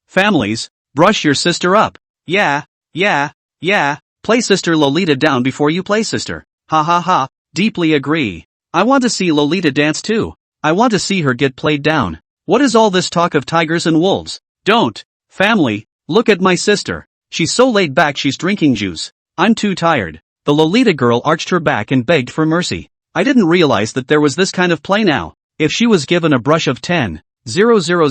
Speaker 1: Families, brush your sister up. Yeah. Play Sister Lolita down before you play sister. Ha. Deeply agree. I want to see Lolita dance too. I want to see her get played down. What is all this talk of tigers and wolves? Don't. Family, look at my sister. She's so laid back she's drinking juice. I'm too tired. The Lolita girl arched her back and begged for mercy. I didn't realize that there was this kind of play now. If she was given a brush of 10,000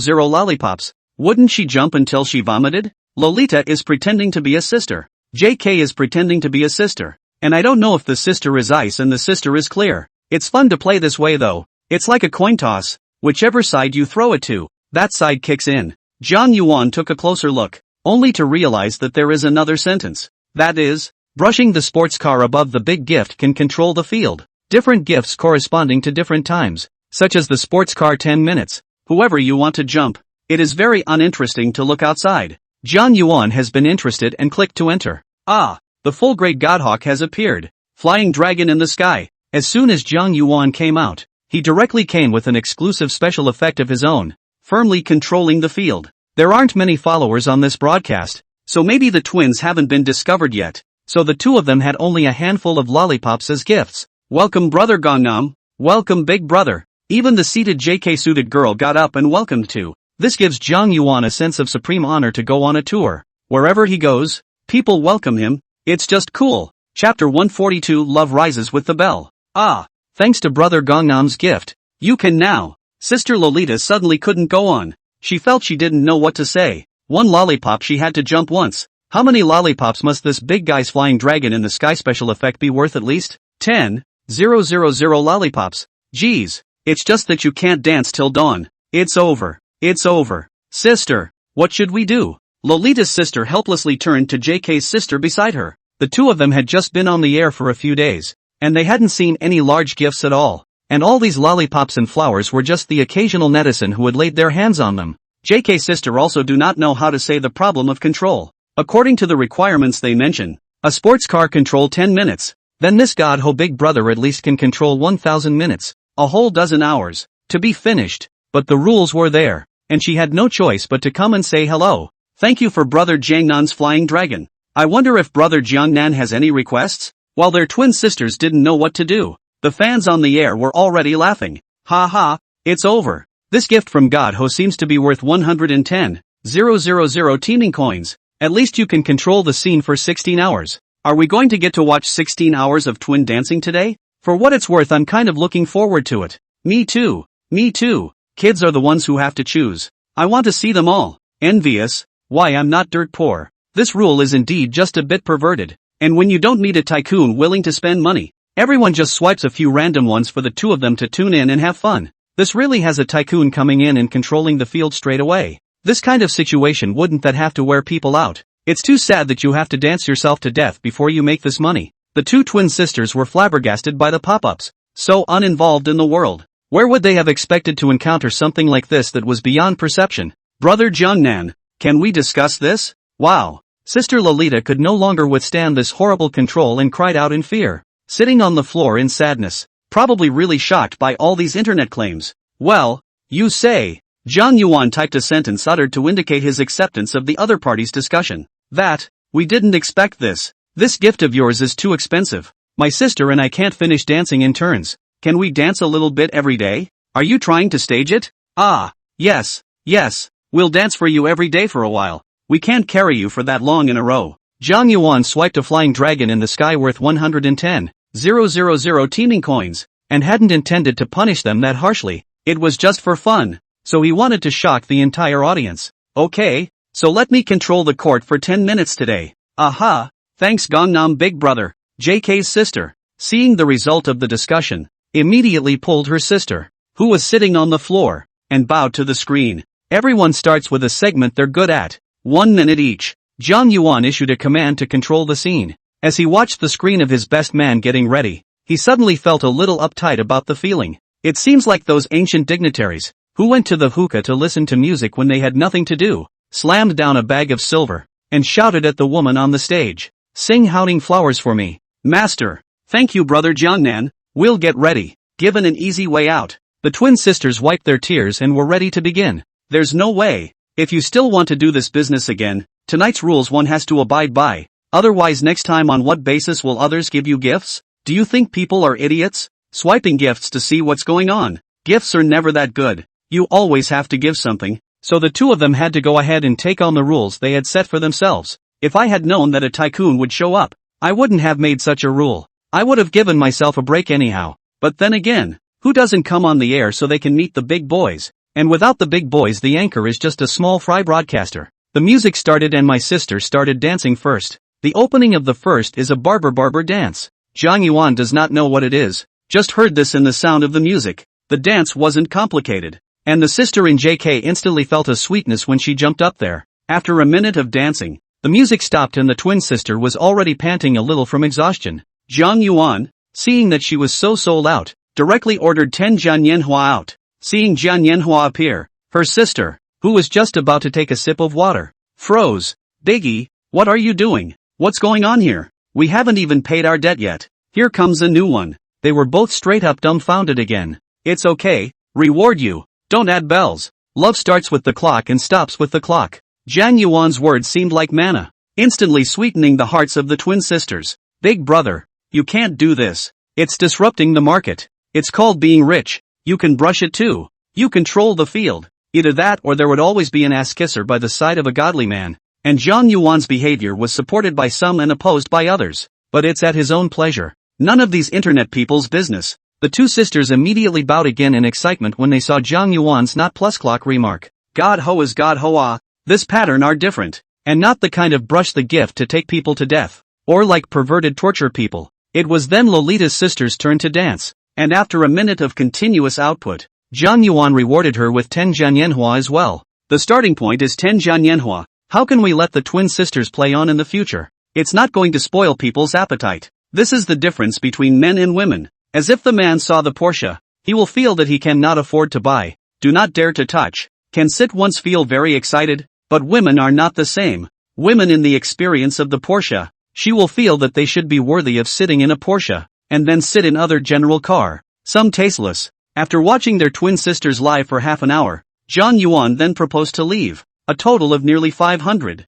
Speaker 1: lollipops, wouldn't she jump until she vomited? Lolita is pretending to be a sister. JK is pretending to be a sister. And I don't know if the sister is ice and the sister is clear. It's fun to play this way though. It's like a coin toss. Whichever side you throw it to, that side kicks in. Jiang Yuan took a closer look, only to realize that there is another sentence. That is, brushing the sports car above the big gift can control the field. different gifts corresponding to different times, such as the sports car 10 minutes, whoever you want to jump. It is very uninteresting to look outside. Jiang Yuan has been interested and clicked to enter. Ah, the full great Godhawk has appeared. Flying dragon in the sky. As soon as Jiang Yuan came out, he directly came with an exclusive special effect of his own, firmly controlling the field. There aren't many followers on this broadcast, so maybe the twins haven't been discovered yet, so the two of them had only a handful of lollipops as gifts. Welcome brother Gangnam, welcome big brother. Even the seated JK-suited girl got up and welcomed too. This gives Jiang Yuan a sense of supreme honor to go on a tour. Wherever he goes, people welcome him. It's just cool. Chapter 142 Love Rises with the Bell. Ah, thanks to brother Gangnam's gift, you can now. Sister Lolita suddenly couldn't go on. She felt she didn't know what to say. One lollipop, she had to jump once. How many lollipops must this big guy's flying dragon in the sky special effect be worth? At least 10,000 lollipops. Geez, it's just that you can't dance till dawn. It's over. It's over. Sister, what should we do? Lolita's sister helplessly turned to JK's sister beside her. The two of them had just been on the air for a few days, and they hadn't seen any large gifts at all. And all these lollipops and flowers were just the occasional netizen who had laid their hands on them. JK's sister also do not know how to say the problem of control. According to the requirements they mention, a sports car control 10 minutes. Then this god ho big brother at least can control 1000 minutes, a whole dozen hours, to be finished. But the rules were there, and she had no choice but to come and say hello. Thank you for brother Jiangnan's flying dragon. I wonder if brother Jiangnan has any requests? While their twin sisters didn't know what to do, the fans on the air were already laughing. Ha ha, it's over. This gift from God Ho seems to be worth 110,000 teaming coins. At least you can control the scene for 16 hours. Are we going to get to watch 16 hours of twin dancing today? For what it's worth, I'm kind of looking forward to it. Me too. Me too. Kids are the ones who have to choose. I want to see them all. Envious. Why, I'm not dirt poor. This rule is indeed just a bit perverted. And when you don't meet a tycoon willing to spend money, everyone just swipes a few random ones for the two of them to tune in and have fun. This really has a tycoon coming in and controlling the field straight away. This kind of situation wouldn't that have to wear people out? It's too sad that you have to dance yourself to death before you make this money. The two twin sisters were flabbergasted by the pop-ups. So uninvolved in the world. Where would they have expected to encounter something like this that was beyond perception? Brother Jiangnan, can we discuss this? Wow. Sister Lolita could no longer withstand this horrible control and cried out in fear, sitting on the floor in sadness, probably really shocked by all these internet claims. Well, you say. Jiang Yuan typed a sentence uttered to indicate his acceptance of the other party's discussion. That, we didn't expect this. This gift of yours is too expensive. My sister and I can't finish dancing in turns. Can we dance a little bit every day? Are you trying to stage it? Ah, yes, yes, we'll dance for you every day for a while. We can't carry you for that long in a row. Jiang Yuan swiped a flying dragon in the sky worth 110,000 teaming coins, and hadn't intended to punish them that harshly. It was just for fun, so he wanted to shock the entire audience. Okay, so let me control the court for 10 minutes today. Aha, thanks Gangnam big brother. JK's sister, seeing the result of the discussion, immediately pulled her sister, who was sitting on the floor, and bowed to the screen. Everyone starts with a segment they're good at. 1 minute each. Jiang Yuan issued a command to control the scene. As he watched the screen of his best man getting ready, he suddenly felt a little uptight about the feeling. It seems like those ancient dignitaries, who went to the hookah to listen to music when they had nothing to do, slammed down a bag of silver, and shouted at the woman on the stage. Sing Howling Flowers for me. Master. Thank you brother Jiangnan. We'll get ready. Given an easy way out. The twin sisters wiped their tears and were ready to begin. There's no way. If you still want to do this business again, tonight's rules one has to abide by. Otherwise next time on what basis will others give you gifts? Do you think people are idiots? Swiping gifts to see what's going on. Gifts are never that good. You always have to give something. So the two of them had to go ahead and take on the rules they had set for themselves. If I had known that a tycoon would show up, I wouldn't have made such a rule. I would have given myself a break anyhow. But then again, who doesn't come on the air so they can meet the big boys? And without the big boys the anchor is just a small fry broadcaster. The music started and my sister started dancing first. The opening of the first is a barber dance. Jiang Yuan does not know what it is, just heard this in the sound of the music. The dance wasn't complicated. And the sister in JK instantly felt a sweetness when she jumped up there. After a minute of dancing, the music stopped and the twin sister was already panting a little from exhaustion. Jiang Yuan, seeing that she was so sold out, directly ordered 10 manhwa out. Seeing manhwa appear, her sister, who was just about to take a sip of water, froze. Biggie, what are you doing? What's going on here? We haven't even paid our debt yet. Here comes a new one. They were both straight up dumbfounded again. It's okay, reward you. Don't add bells. Love starts with the clock and stops with the clock. Jan Yuan's words seemed like manna, instantly sweetening the hearts of the twin sisters. Big brother, you can't do this. It's disrupting the market. It's called being rich. You can brush it too. You control the field. Either that or there would always be an ass-kisser by the side of a godly man. And Zhang Yuan's behavior was supported by some and opposed by others. But it's at his own pleasure. None of these internet people's business. The two sisters immediately bowed again in excitement when they saw Zhang Yuan's not plus clock remark. God ho is God hoa. This pattern are different. And not the kind of brush the gift to take people to death. Or like perverted torture people. It was then Lolita's sister's turn to dance. And after a minute of continuous output, Zhang Yuan rewarded her with 10 manhwa as well. The starting point is 10 manhwa. How can we let the twin sisters play on in the future? It's not going to spoil people's appetite. This is the difference between men and women. As if the man saw the Porsche, he will feel that he cannot afford to buy, do not dare to touch, can sit once feel very excited, but women are not the same. Women in the experience of the Porsche, she will feel that they should be worthy of sitting in a Porsche, and then sit in other general car. Some tasteless. After watching their twin sisters live for half an hour, Zhang Yuan then proposed to leave. A total of nearly 500,000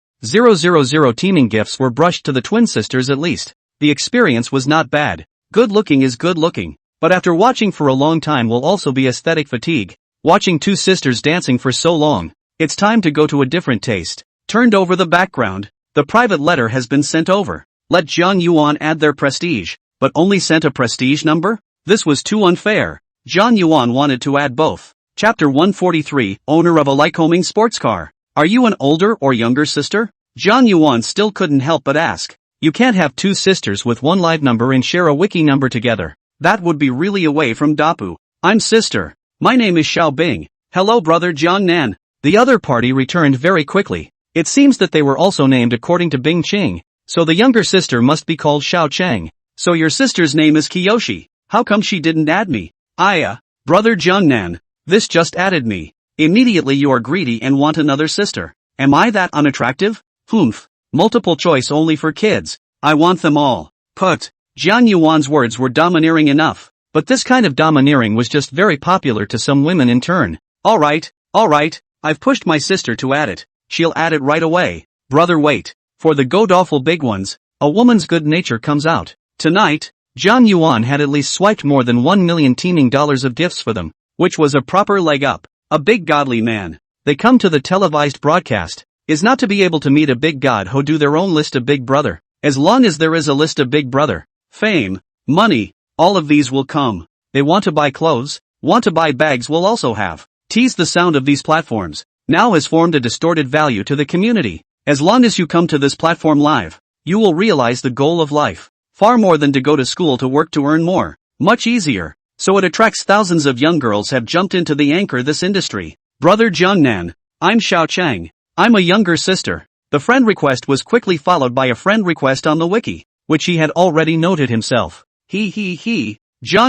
Speaker 1: teaming gifts were brushed to the twin sisters at least. The experience was not bad. Good looking is good looking. But after watching for a long time will also be aesthetic fatigue. Watching two sisters dancing for so long, it's time to go to a different taste. Turned over the background. The private letter has been sent over. Let Zhang Yuan add their prestige, but only sent a prestige number? This was too unfair. Zhang Yuan wanted to add both. Chapter 143, owner of a Lycoming sports car. Are you an older or younger sister? Zhang Yuan still couldn't help but ask. You can't have two sisters with one live number and share a wiki number together. That would be really away from Dapu. I'm sister. My name is Xiao Bing. Hello brother Jiang Nan. The other party returned very quickly. It seems that they were also named according to Bing Qing. So the younger sister must be called Xiao Cheng. So your sister's name is Kiyoshi. How come she didn't add me? Brother Jiang Nan. This just added me. Immediately you are greedy and want another sister. Am I that unattractive? Humph. Multiple choice only for kids. I want them all. Put. Jiang Yuan's words were domineering enough. But this kind of domineering was just very popular to some women in turn. Alright. I've pushed my sister to add it. She'll add it right away. Brother wait. For the god-awful big ones, a woman's good nature comes out. Tonight, Zhang Yuan had at least swiped more than 1 million teeming dollars of gifts for them, which was a proper leg up. A big godly man. They come to the televised broadcast, is not to be able to meet a big god who do their own list of big brother. As long as there is a list of big brother, fame, money, all of these will come. They want to buy clothes, want to buy bags will also have. Tease the sound of these platforms, now has formed a distorted value to the community. As long as you come to this platform live, you will realize the goal of life. Far more than to go to school to work to earn more. Much easier. So it attracts thousands of young girls have jumped into the anchor this industry. Brother Jiangnan. I'm Xiao Chang. I'm a younger sister. The friend request was quickly followed by a friend request on the wiki, which he had already noted himself. Zhang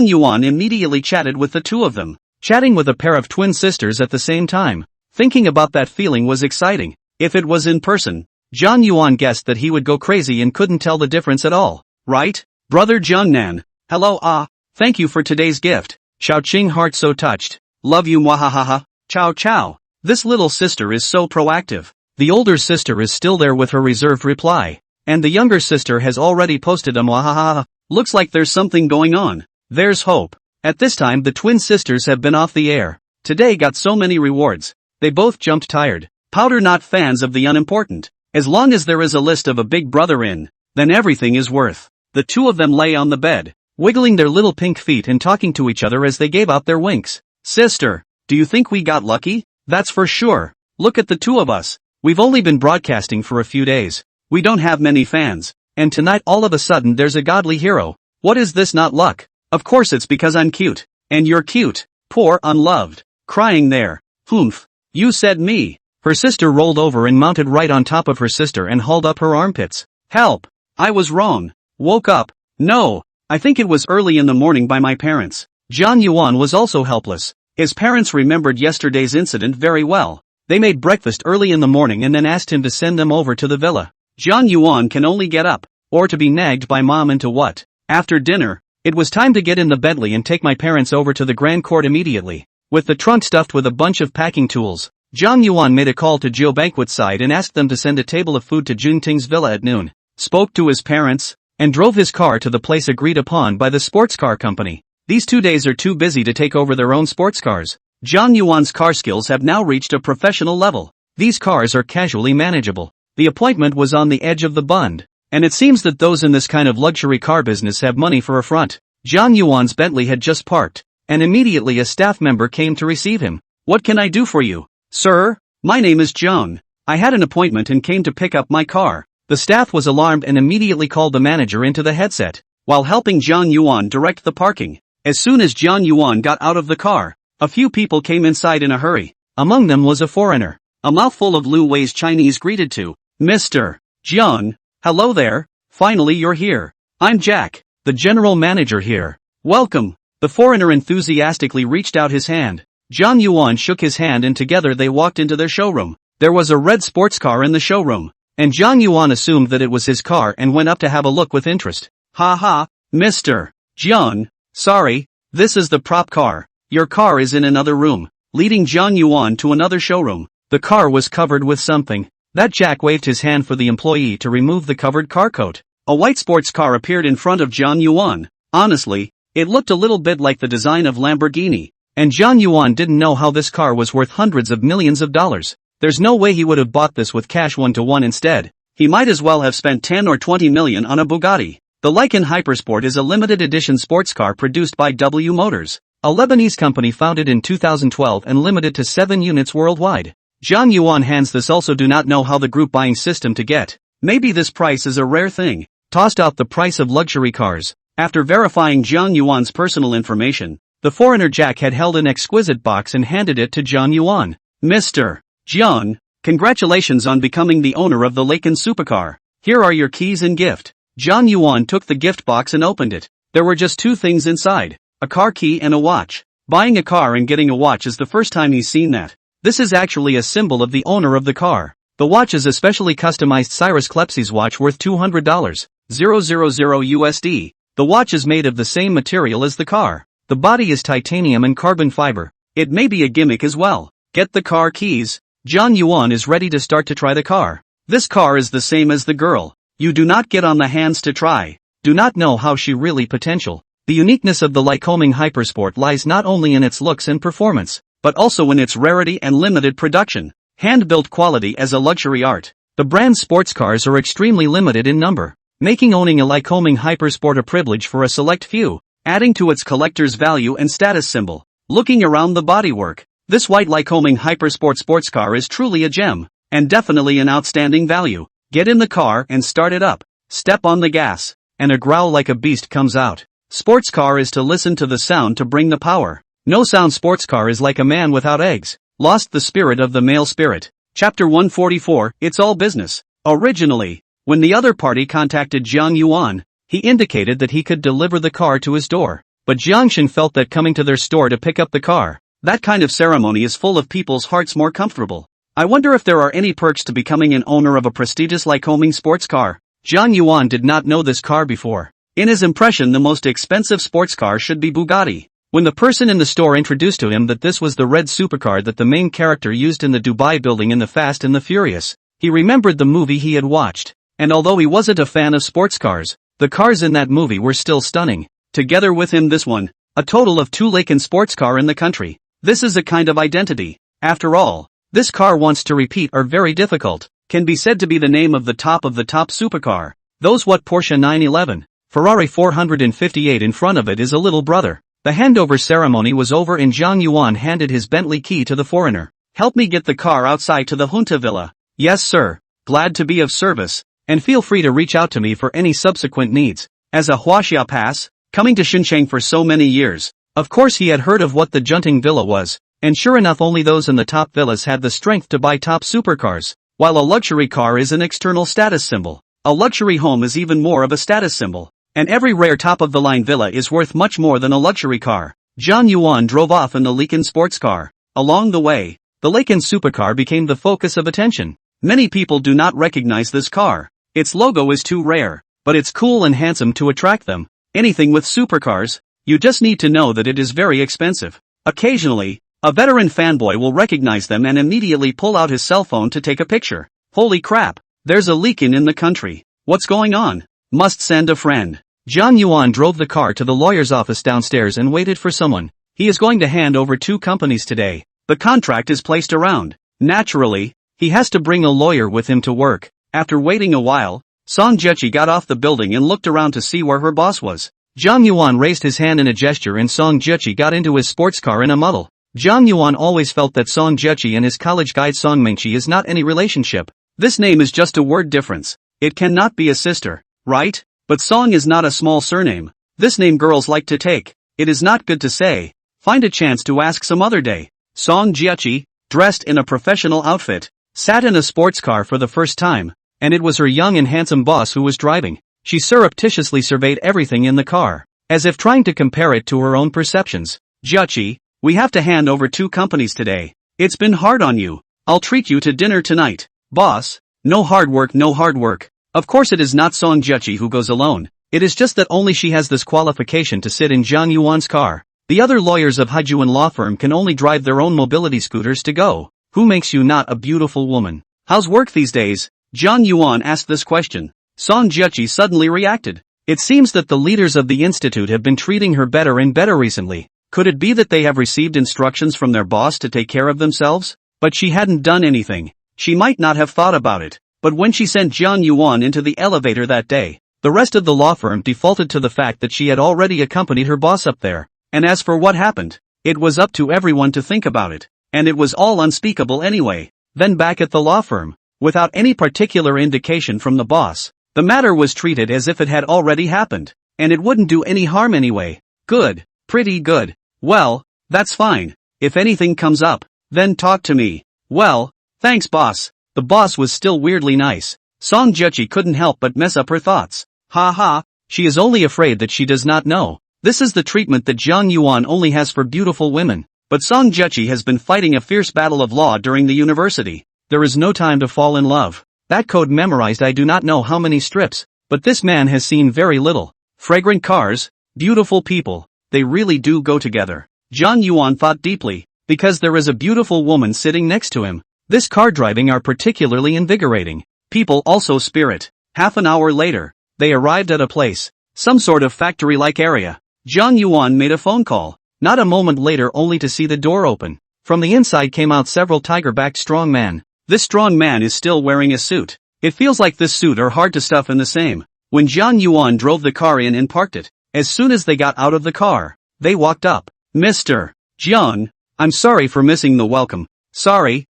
Speaker 1: Yuan immediately chatted with the two of them. Chatting with a pair of twin sisters at the same time. Thinking about that feeling was exciting. If it was in person, Zhang Yuan guessed that he would go crazy and couldn't tell the difference at all. Right? Brother Jiangnan. Hello thank you for today's gift. Xiao Qing heart so touched. Love you mwahahaha. Ciao ciao. This little sister is so proactive. The older sister is still there with her reserved reply. And the younger sister has already posted a mwahahaha. Looks like there's something going on. There's hope. At this time the twin sisters have been off the air. Today got so many rewards. They both jumped tired. Powder not fans of the unimportant. As long as there is a list of a big brother in, then everything is worth. The two of them lay on the bed, wiggling their little pink feet and talking to each other as they gave out their winks. Sister, do you think we got lucky? That's for sure. Look at the two of us. We've only been broadcasting for a few days. We don't have many fans. And tonight all of a sudden there's a godly hero. What is this not luck? Of course it's because I'm cute. And you're cute. Poor unloved. Crying there. Humph. You said me. Her sister rolled over and mounted right on top of her sister and hauled up her armpits. Help. I was wrong. Woke up. No. I think it was early in the morning by my parents. John Yuan was also helpless. His parents remembered yesterday's incident very well. They made breakfast early in the morning and then asked him to send them over to the villa. John Yuan can only get up, or to be nagged by mom into what? After dinner, it was time to get in the Bentley and take my parents over to the Grand Court immediately. With the trunk stuffed with a bunch of packing tools, John Yuan made a call to Joe Banquet side and asked them to send a table of food to Junting's villa at noon, spoke to his parents, and drove his car to the place agreed upon by the sports car company. These 2 days are too busy to take over their own sports cars. John Yuan's car skills have now reached a professional level. These cars are casually manageable. The appointment was on the edge of the bund, and it seems that those in this kind of luxury car business have money for a front. John Yuan's Bentley had just parked, and immediately a staff member came to receive him. What can I do for you? Sir, my name is John. I had an appointment and came to pick up my car. The staff was alarmed and immediately called the manager into the headset, while helping John Yuan direct the parking. As soon as John Yuan got out of the car, a few people came inside in a hurry. Among them was a foreigner. A mouthful of Lu Wei's Chinese greeted to Mr. John. Hello there, finally you're here. I'm Jack, the general manager here. Welcome. The foreigner enthusiastically reached out his hand. John Yuan shook his hand and together they walked into their showroom. There was a red sports car in the showroom, and John Yuan assumed that it was his car and went up to have a look with interest. Ha ha, Mr. John, sorry, this is the prop car. Your car is in another room, leading John Yuan to another showroom. The car was covered with something. That Jack waved his hand for the employee to remove the covered car coat. A white sports car appeared in front of John Yuan. Honestly, it looked a little bit like the design of Lamborghini, and John Yuan didn't know how this car was worth hundreds of millions of dollars. There's no way he would have bought this with cash 1-to-1 instead. He might as well have spent 10 or 20 million on a Bugatti. The Lycan Hypersport is a limited edition sports car produced by W Motors, a Lebanese company founded in 2012 and limited to 7 units worldwide. John Yuan hands this also do not know how the group buying system to get. Maybe this price is a rare thing. Tossed out the price of luxury cars. After verifying John Yuan's personal information, the foreigner Jack had held an exquisite box and handed it to John Yuan. Mr. John, congratulations on becoming the owner of the Lycan supercar. Here are your keys and gift. John Yuan took the gift box and opened it. There were just 2 things inside. A car key and a watch. Buying a car and getting a watch is the first time he's seen that. This is actually a symbol of the owner of the car. The watch is a specially customized Cyrus Klepsy's watch worth $200, 000 USD. The watch is made of the same material as the car. The body is titanium and carbon fiber. It may be a gimmick as well. Get the car keys. John Yuan is ready to start to try the car. This car is the same as the girl. You do not get on the hands to try. Do not know how she really potential. The uniqueness of the Lycoming Hypersport lies not only in its looks and performance, but also in its rarity and limited production. Hand-built quality as a luxury art. The brand's sports cars are extremely limited in number, making owning a Lycoming Hypersport a privilege for a select few, adding to its collector's value and status symbol. Looking around the bodywork, this white Lycoming Hypersport sports car is truly a gem, and definitely an outstanding value. Get in the car and start it up. Step on the gas, and a growl like a beast comes out. Sports car is to listen to the sound to bring the power. No sound sports car is like a man without eggs. Lost the spirit of the male spirit. Chapter 144, It's All Business. Originally, when the other party contacted John Yuan, he indicated that he could deliver the car to his door. But Jiangshan felt that coming to their store to pick up the car, that kind of ceremony is full of people's hearts more comfortable. I wonder if there are any perks to becoming an owner of a prestigious Lycoming sports car. John Yuan did not know this car before. In his impression, the most expensive sports car should be Bugatti. When the person in the store introduced to him that this was the red supercar that the main character used in the Dubai building in The Fast and the Furious, he remembered the movie he had watched. And although he wasn't a fan of sports cars, the cars in that movie were still stunning. Together with him this one, a total of 2 Lycan sports car in the country. This is a kind of identity. After all, this car wants to repeat are very difficult. Can be said to be the name of the top supercar. Those what Porsche 911. Ferrari 458 in front of it is a little brother. The handover ceremony was over and John Yuan handed his Bentley key to the foreigner. Help me get the car outside to the Junta Villa. Yes sir, glad to be of service, and feel free to reach out to me for any subsequent needs. As a Huaxia Pass, coming to Xinjiang for so many years, of course he had heard of what the Junting Villa was, and sure enough only those in the top villas had the strength to buy top supercars. While a luxury car is an external status symbol, a luxury home is even more of a status symbol. And every rare top-of-the-line villa is worth much more than a luxury car. Jiang Yuan drove off in the Leican sports car. Along the way, the Leican supercar became the focus of attention. Many people do not recognize this car. Its logo is too rare, but it's cool and handsome to attract them. Anything with supercars, you just need to know that it is very expensive. Occasionally, a veteran fanboy will recognize them and immediately pull out his cell phone to take a picture. Holy crap, there's a Leican in the country. What's going on? Must send a friend. Jiang Yuan drove the car to the lawyer's office downstairs and waited for someone. He is going to hand over 2 companies today. The contract is placed around. Naturally, he has to bring a lawyer with him to work. After waiting a while, Song Jiechi got off the building and looked around to see where her boss was. Jiang Yuan raised his hand in a gesture and Song Jiechi got into his sports car in a muddle. Jiang Yuan always felt that Song Jiechi and his college guide Song Mingqi is not any relationship. This name is just a word difference. It cannot be a sister, right? But Song is not a small surname. This name girls like to take. It is not good to say. Find a chance to ask some other day. Song Jiechi, dressed in a professional outfit, sat in a sports car for the first time, and it was her young and handsome boss who was driving. She surreptitiously surveyed everything in the car, as if trying to compare it to her own perceptions. Jiechi, we have to hand over 2 companies today. It's been hard on you. I'll treat you to dinner tonight. Boss, no hard work, no hard work. Of course it is not Song Jiechi who goes alone. It is just that only she has this qualification to sit in Jiang Yuan's car. The other lawyers of Haijuan law firm can only drive their own mobility scooters to go. Who makes you not a beautiful woman? How's work these days? Jiang Yuan asked this question. Song Jiechi suddenly reacted. It seems that the leaders of the institute have been treating her better and better recently. Could it be that they have received instructions from their boss to take care of themselves? But she hadn't done anything. She might not have thought about it. But when she sent Jiang Yuan into the elevator that day, the rest of the law firm defaulted to the fact that she had already accompanied her boss up there. And as for what happened, it was up to everyone to think about it. And it was all unspeakable anyway. Then back at the law firm, without any particular indication from the boss, the matter was treated as if it had already happened. And it wouldn't do any harm anyway. Good. Pretty good. Well, that's fine. If anything comes up, then talk to me. Well, thanks boss. The boss was still weirdly nice. Song Jiechi couldn't help but mess up her thoughts. Ha ha, she is only afraid that she does not know. This is the treatment that Jiang Yuan only has for beautiful women. But Song Jiechi has been fighting a fierce battle of law during the university. There is no time to fall in love. That code memorized I do not know how many strips, but this man has seen very little. Fragrant cars, beautiful people, they really do go together. Jiang Yuan thought deeply, because there is a beautiful woman sitting next to him. This car driving are particularly invigorating. People also spirit. Half an hour later, they arrived at a place, some sort of factory-like area. Jiang Yuan made a phone call, not a moment later only to see the door open. From the inside came out several tiger-backed strong men. This strong man is still wearing a suit. It feels like this suit are hard to stuff in the same. When Jiang Yuan drove the car in and parked it, as soon as they got out of the car, they walked up. Mr. Jiang, I'm sorry for missing the welcome. Sorry.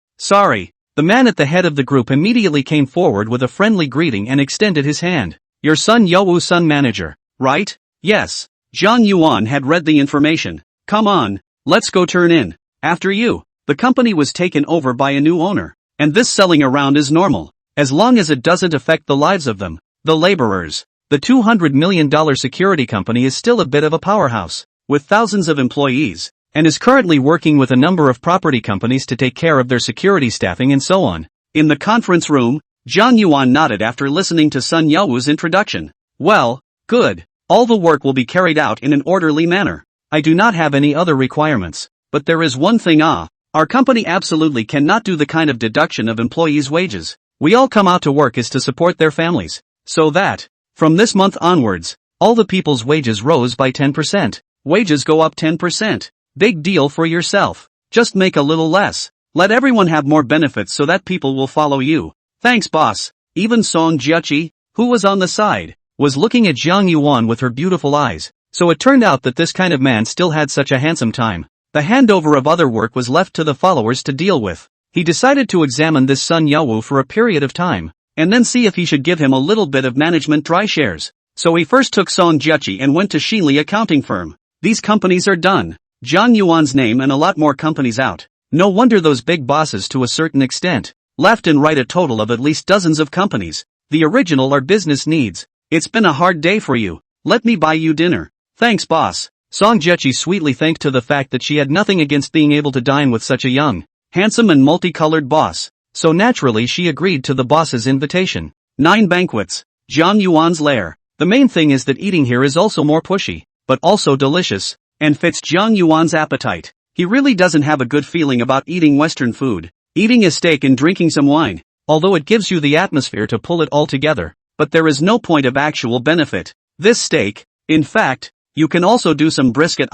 Speaker 1: The man at the head of the group immediately came forward with a friendly greeting and extended his hand. Your son Youwu-sun manager, right? Yes. Jiang Yuan had read the information. Come on, let's go turn in. After you. The company was taken over by a new owner. And this selling around is normal, as long as it doesn't affect the lives of them, the laborers. The $200 million security company is still a bit of a powerhouse, with thousands of employees, and is currently working with a number of property companies to take care of their security staffing and so on. In the conference room, Jiang Yuan nodded after listening to Sun Youwu's introduction. Well, good. All the work will be carried out in an orderly manner. I do not have any other requirements. But there is one thing our company absolutely cannot do the kind of deduction of employees' wages. We all come out to work is to support their families. So that, from this month onwards, all the people's wages rose by 10%. Wages go up 10%. Big deal for yourself. Just make a little less. Let everyone have more benefits so that people will follow you. Thanks boss. Even Song Jiechi, who was on the side, was looking at Jiang Yuan with her beautiful eyes. So it turned out that this kind of man still had such a handsome time. The handover of other work was left to the followers to deal with. He decided to examine this Sun Youwu for a period of time, and then see if he should give him a little bit of management dry shares. So he first took Song Jiechi and went to Xinli accounting firm. These companies are done. Jiang Yuan's name and a lot more companies out. No wonder those big bosses to a certain extent, left and right a total of at least dozens of companies. The original are business needs. It's been a hard day for you. let me buy you dinner. Thanks boss. Song Jechi sweetly thanked to the fact that she had nothing against being able to dine with such a young, handsome and multicolored boss. So naturally she agreed to the boss's invitation. 9 banquets. Jiang Yuan's lair. The main thing is that eating here is also more pushy, but also delicious, and fits Jiang Yuan's appetite. He really doesn't have a good feeling about eating Western food, eating a steak and drinking some wine, although it gives you the atmosphere to pull it all together, but there is no point of actual benefit. This steak, in fact, you can also do some brisket,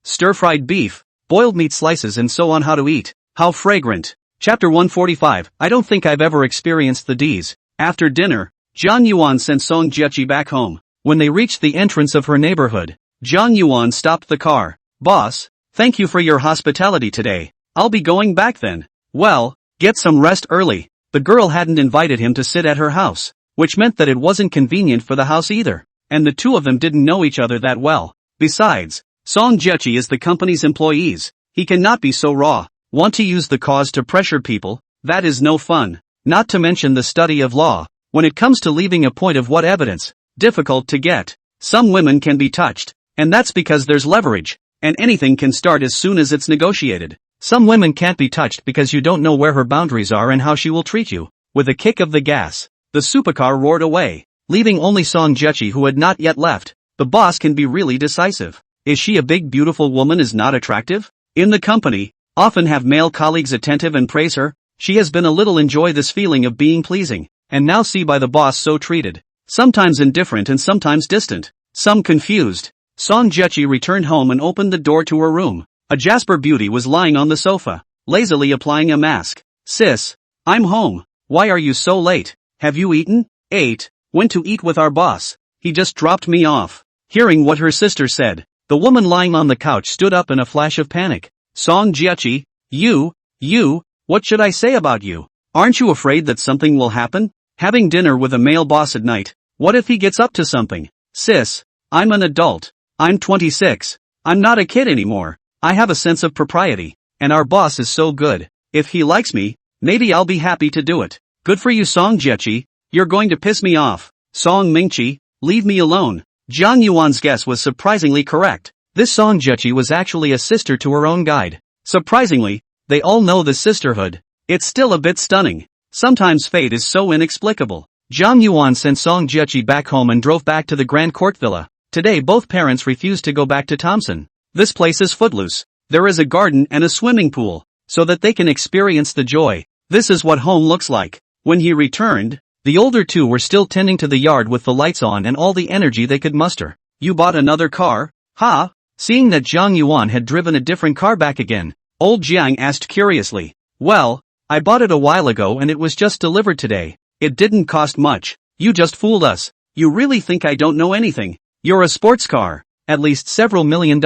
Speaker 1: stir-fried beef, boiled meat slices and so on. How to eat. How fragrant. Chapter 145. I don't think I've ever experienced the D's. After dinner, Jiang Yuan sent Song Jechi back home. When they reached the entrance of her neighborhood, Jiang Yuan stopped the car. Boss, thank you for your hospitality today. I'll be going back then. Well, get some rest early. The girl hadn't invited him to sit at her house, which meant that it wasn't convenient for the house either, and the two of them didn't know each other that well. Besides, Song Jechi is the company's employees. He cannot be so raw. Want to use the cause to pressure people? That is no fun. Not to mention the study of law. When it comes to leaving a point of what evidence, difficult to get. Some women can be touched, and that's because there's leverage, and anything can start as soon as it's negotiated. Some women can't be touched because you don't know where her boundaries are and how she will treat you. With a kick of the gas, the supercar roared away, leaving only Song Jechi who had not yet left. The boss can be really decisive. Is she a big beautiful woman is not attractive? In the company, often have male colleagues attentive and praise her. She has been a little enjoy this feeling of being pleasing, and now see by the boss so treated. Sometimes indifferent and sometimes distant. Some confused. Song Jechi returned home and opened the door to her room. A Jasper beauty was lying on the sofa, lazily applying a mask. Sis, I'm home. Why are you so late? Have you eaten? Ate. Went to eat with our boss. He just dropped me off. Hearing what her sister said, the woman lying on the couch stood up in a flash of panic. Song Jechi, you, what should I say about you? Aren't you afraid that something will happen? Having dinner with a male boss at night, what if he gets up to something? Sis, I'm an adult. I'm 26. I'm not a kid anymore. I have a sense of propriety, and our boss is so good. If he likes me, maybe I'll be happy to do it. Good for you Song Jechi, you're going to piss me off. Song Mingchi, leave me alone. Jiang Yuan's guess was surprisingly correct. This Song Jechi was actually a sister to her own guide. Surprisingly, they all know the sisterhood. It's still a bit stunning. Sometimes fate is so inexplicable. Jiang Yuan sent Song Jechi back home and drove back to the Grand Court Villa. Today both parents refused to go back to Thompson. This place is footloose. There is a garden and a swimming pool, so that they can experience the joy. This is what home looks like. When he returned, the older two were still tending to the yard with the lights on and all the energy they could muster. You bought another car? Ha? Seeing that Jiang Yuan had driven a different car back again, old Jiang asked curiously. Well, I bought it a while ago and it was just delivered today. It didn't cost much. You just fooled us. You really think I don't know anything? You're a sports car. At least several $1 million.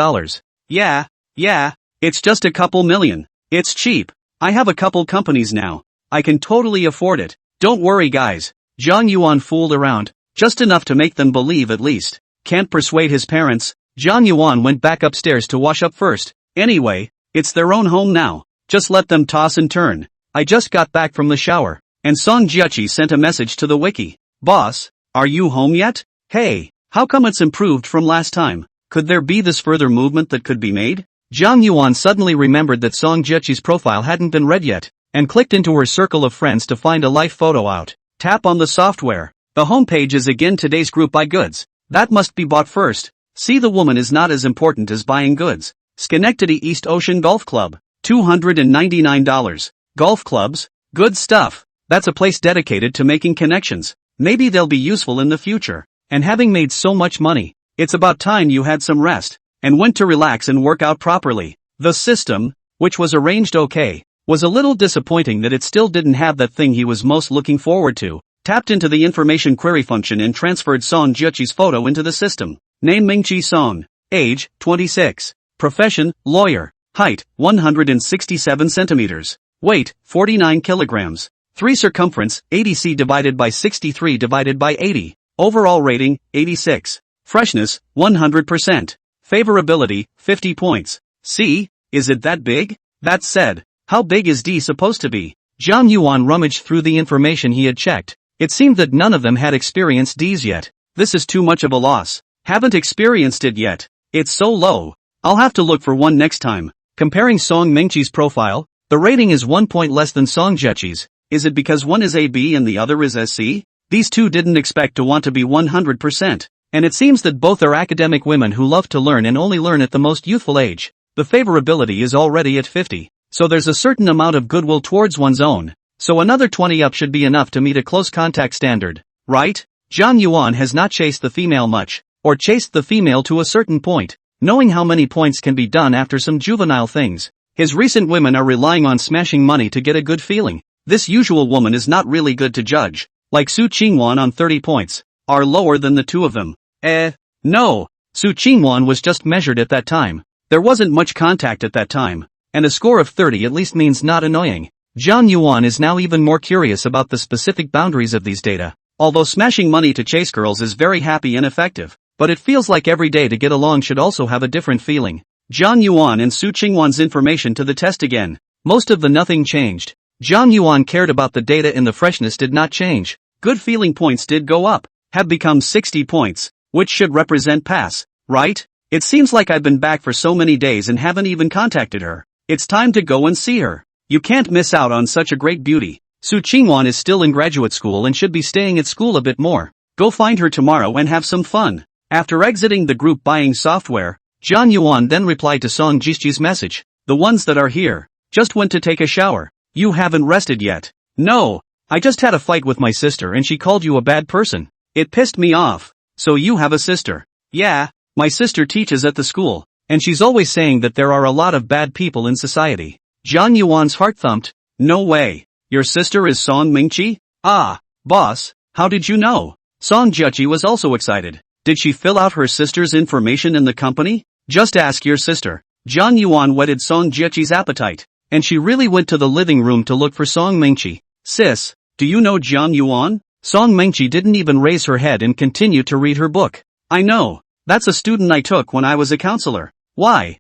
Speaker 1: Yeah, it's just a couple million. It's cheap. I have a couple companies now. I can totally afford it. Don't worry guys. Jiang Yuan fooled around, just enough to make them believe at least. Can't persuade his parents. Jiang Yuan went back upstairs to wash up first. Anyway, it's their own home now. Just let them toss and turn. I just got back from the shower. And Song Jechi sent a message to the wiki. Boss, are you home yet? Hey, how come it's improved from last time? Could there be this further movement that could be made? Jiang Yuan suddenly remembered that Song Jechi's profile hadn't been read yet, and clicked into her circle of friends to find a life photo out. Tap on the software. The homepage is again today's group buy goods. That must be bought first. See, the woman is not as important as buying goods. Schenectady East Ocean Golf Club. $299. Golf clubs? Good stuff. That's a place dedicated to making connections. Maybe they'll be useful in the future. And having made so much money, it's about time you had some rest, and went to relax and work out properly. The system, which was arranged okay, was a little disappointing that it still didn't have that thing he was most looking forward to. Tapped into the information query function and transferred Song Jechi's photo into the system. Name Mingchi Song. Age, 26. Profession, lawyer. Height, 167 centimeters. Weight, 49 kilograms. 3 circumference, 80 divided by 63 divided by 80. Overall rating, 86. Freshness, 100%. Favorability, 50 points. C, is it that big? That said, how big is D supposed to be? Jiang Yuan rummaged through the information he had checked. It seemed that none of them had experienced Ds yet. This is too much of a loss. Haven't experienced it yet. It's so low. I'll have to look for one next time. Comparing Song Mingchi's profile, the rating is 1 point less than Song Jechi's. Is it because one is AB and the other is SC? These two didn't expect to want to be 100%. And it seems that both are academic women who love to learn and only learn at the most youthful age. The favorability is already at 50. So there's a certain amount of goodwill towards one's own. So another 20 up should be enough to meet a close contact standard. Right? John Yuan has not chased the female much. Or chased the female to a certain point. Knowing how many points can be done after some juvenile things. His recent women are relying on smashing money to get a good feeling. This usual woman is not really good to judge. Like Su Qingwan on 30 points. Are lower than the two of them. No. Su Qingwan was just measured at that time. There wasn't much contact at that time. And a score of 30 at least means not annoying. John Yuan is now even more curious about the specific boundaries of these data. Although smashing money to chase girls is very happy and effective. But it feels like every day to get along should also have a different feeling. John Yuan and Su Qingwan's information to the test again. Most of the nothing changed. John Yuan cared about the data and the freshness did not change. Good feeling points did go up. Have become 60 points. Which should represent pass. Right? It seems like I've been back for so many days and haven't even contacted her. It's time to go and see her. You can't miss out on such a great beauty. Su Qingwan is still in graduate school and should be staying at school a bit more. Go find her tomorrow and have some fun. After exiting the group buying software, John Yuan then replied to Song Jisji's message. The ones that are here. Just went to take a shower. You haven't rested yet. No. I just had a fight with my sister and she called you a bad person. It pissed me off. So you have a sister. Yeah. My sister teaches at the school. And she's always saying that there are a lot of bad people in society. John Yuan's heart thumped. No way. Your sister is Song Mingchi? Ah. Boss. How did you know? Song Jechi was also excited. Did she fill out her sister's information in the company? Just ask your sister. John Yuan whetted Song Jechi's appetite. And she really went to the living room to look for Song Mingchi. Sis, do you know John Yuan? Song Mingchi didn't even raise her head and continued to read her book. I know. That's a student I took when I was a counselor. Why?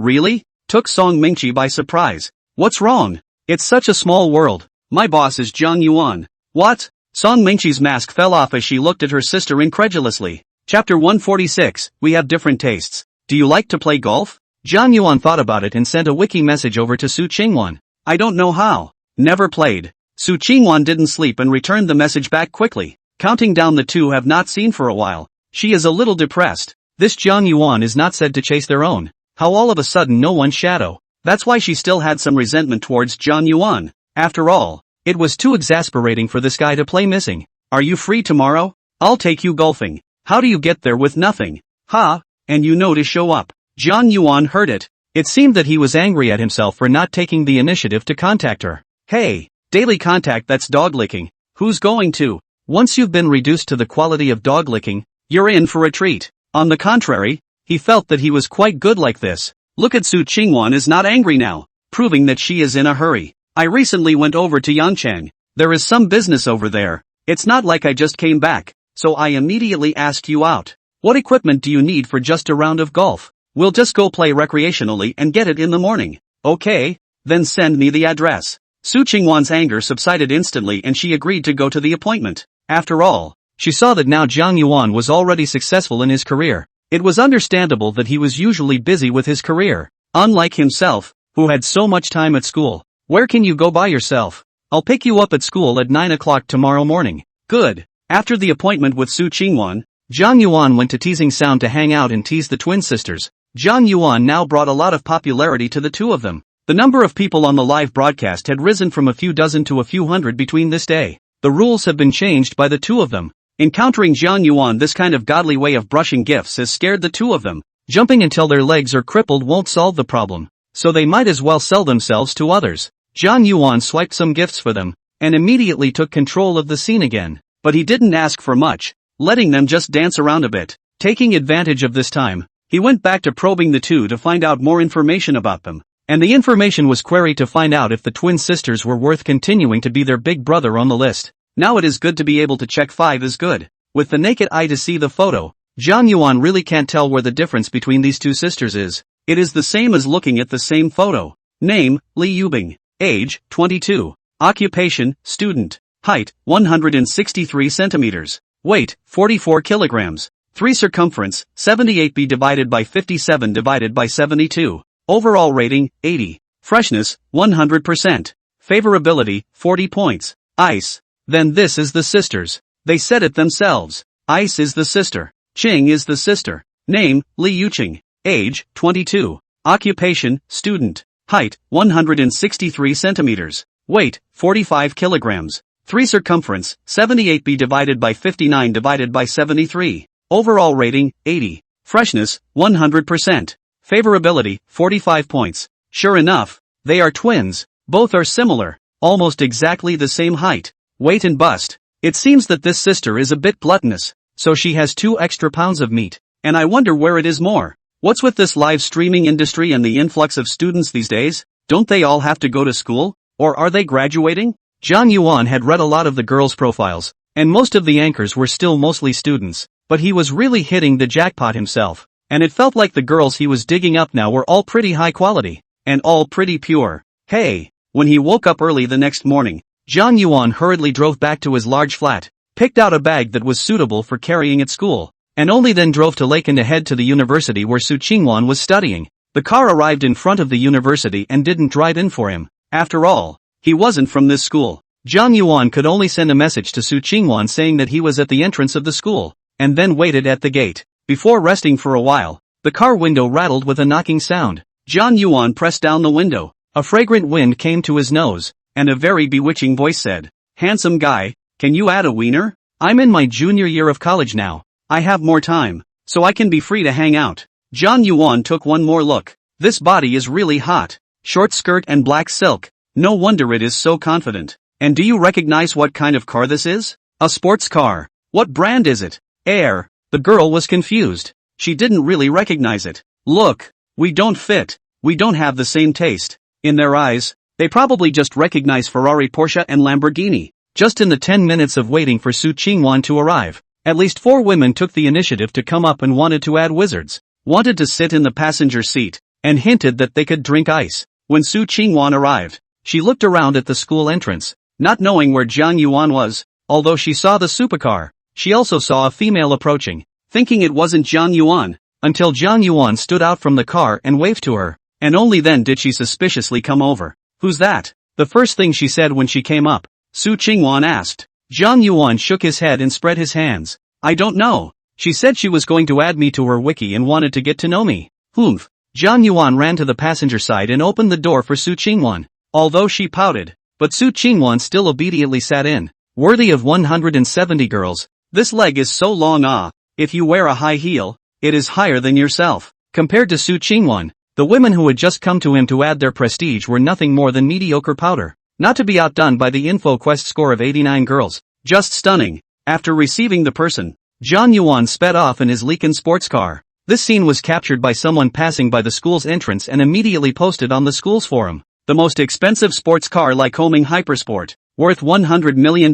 Speaker 1: Really? Took Song Mingchi by surprise. What's wrong? It's such a small world. My boss is John Yuan. What? Song Mingchi's mask fell off as she looked at her sister incredulously. Chapter 146, We have different tastes. Do you like to play golf? John Yuan thought about it and sent a wiki message over to Su Qingwan. I don't know how. Never played. Su Qingwan didn't sleep and returned the message back quickly. Counting down the two have not seen for a while. She is a little depressed. This John Yuan is not said to chase their own. How all of a sudden no one's shadow. That's why she still had some resentment towards John Yuan. After all, it was too exasperating for this guy to play missing. Are you free tomorrow? I'll take you golfing. How do you get there with nothing? And you know to show up. John Yuan heard it. It seemed that he was angry at himself for not taking the initiative to contact her. Hey, daily contact, that's dog licking. Who's going to? Once you've been reduced to the quality of dog licking, you're in for a treat. On the contrary, he felt that he was quite good like this. Look at Su Qingwan is not angry now, proving that she is in a hurry. I recently went over to Yangchang. There is some business over there. It's not like I just came back, so I immediately asked you out. What equipment do you need for just a round of golf? We'll just go play recreationally and get it in the morning. Okay, then send me the address. Su Qingwan's anger subsided instantly and she agreed to go to the appointment. After all, she saw that now John Yuan was already successful in his career. It was understandable that he was usually busy with his career, unlike himself, who had so much time at school. Where can you go by yourself? I'll pick you up at school at 9 o'clock tomorrow morning. Good. After the appointment with Su Qingwan, John Yuan went to Teasing Sound to hang out and tease the twin sisters. John Yuan now brought a lot of popularity to the two of them. The number of people on the live broadcast had risen from a few dozen to a few hundred between this day. The rules have been changed by the two of them. Encountering John Yuan, this kind of godly way of brushing gifts has scared the two of them. Jumping until their legs are crippled won't solve the problem. So they might as well sell themselves to others. John Yuan swiped some gifts for them, and immediately took control of the scene again. But he didn't ask for much, letting them just dance around a bit. Taking advantage of this time, he went back to probing the two to find out more information about them. And the information was queried to find out if the twin sisters were worth continuing to be their big brother on the list. Now it is good to be able to check 5 is good. With the naked eye to see the photo, John Yuan really can't tell where the difference between these two sisters is. It is the same as looking at the same photo. Name, Li Yubing. Age, 22. Occupation, student. Height, 163 centimeters. Weight, 44 kilograms. 3 circumference, 78b divided by 57 divided by 72. Overall rating, 80. Freshness, 100%. Favorability, 40 points. Ice. Then this is the sisters. They said it themselves. Ice is the sister. Ching is the sister. Name, Li Yuqing. Age, 22. Occupation, student. Height, 163 centimeters. Weight, 45 kilograms. 3 circumference, 78b divided by 59 divided by 73. Overall rating, 80. Freshness, 100%. Favorability, 45 points. Sure enough, they are twins. Both are similar. Almost exactly the same height, weight and bust. It seems that this sister is a bit gluttonous, so she has 2 extra pounds of meat. And I wonder where it is more. What's with this live streaming industry and the influx of students these days? Don't they all have to go to school? Or are they graduating? Zhang Yuan had read a lot of the girls' profiles, and most of the anchors were still mostly students, but he was really hitting the jackpot himself, and it felt like the girls he was digging up now were all pretty high quality, and all pretty pure. Hey! When he woke up early the next morning, Zhang Yuan hurriedly drove back to his large flat, picked out a bag that was suitable for carrying at school, and only then drove to Lake and to head to the university where Su Qingwan was studying. The car arrived in front of the university and didn't drive in for him. After all, he wasn't from this school. Zhang Yuan could only send a message to Su Qingwan saying that he was at the entrance of the school, and then waited at the gate. Before resting for a while, the car window rattled with a knocking sound. Zhang Yuan pressed down the window. A fragrant wind came to his nose, and a very bewitching voice said, "Handsome guy, can you add a wiener? I'm in my junior year of college now. I have more time, so I can be free to hang out." Zhang Yuan took one more look. This body is really hot. Short skirt and black silk. No wonder it is so confident. And do you recognize what kind of car this is? A sports car. What brand is it? Air. The girl was confused. She didn't really recognize it. Look, we don't fit. We don't have the same taste. In their eyes, they probably just recognize Ferrari, Porsche and Lamborghini. Just in the 10 minutes of waiting for Su Qingwan to arrive, at least 4 women took the initiative to come up and wanted to add wizards, wanted to sit in the passenger seat, and hinted that they could drink ice. When Su Qingwan arrived, she looked around at the school entrance, not knowing where Zhang Yuan was. Although she saw the supercar, she also saw a female approaching, thinking it wasn't Zhang Yuan, until Zhang Yuan stood out from the car and waved to her, and only then did she suspiciously come over. "Who's that?" the first thing she said when she came up. Su Qingwan asked. Zhang Yuan shook his head and spread his hands. "I don't know. She said she was going to add me to her wiki and wanted to get to know me." "Humph." Zhang Yuan ran to the passenger side and opened the door for Su Qingwan. Although she pouted, but Su Qingwan still obediently sat in. Worthy of 170 girls. "This leg is so long if you wear a high heel, it is higher than yourself." Compared to Su Qingwan, the women who had just come to him to add their prestige were nothing more than mediocre powder. Not to be outdone by the InfoQuest score of 89 girls. Just stunning. After receiving the person, Zhang Yuan sped off in his Leakin sports car. This scene was captured by someone passing by the school's entrance and immediately posted on the school's forum. The most expensive sports car Lycoming Hypersport, worth $100 million,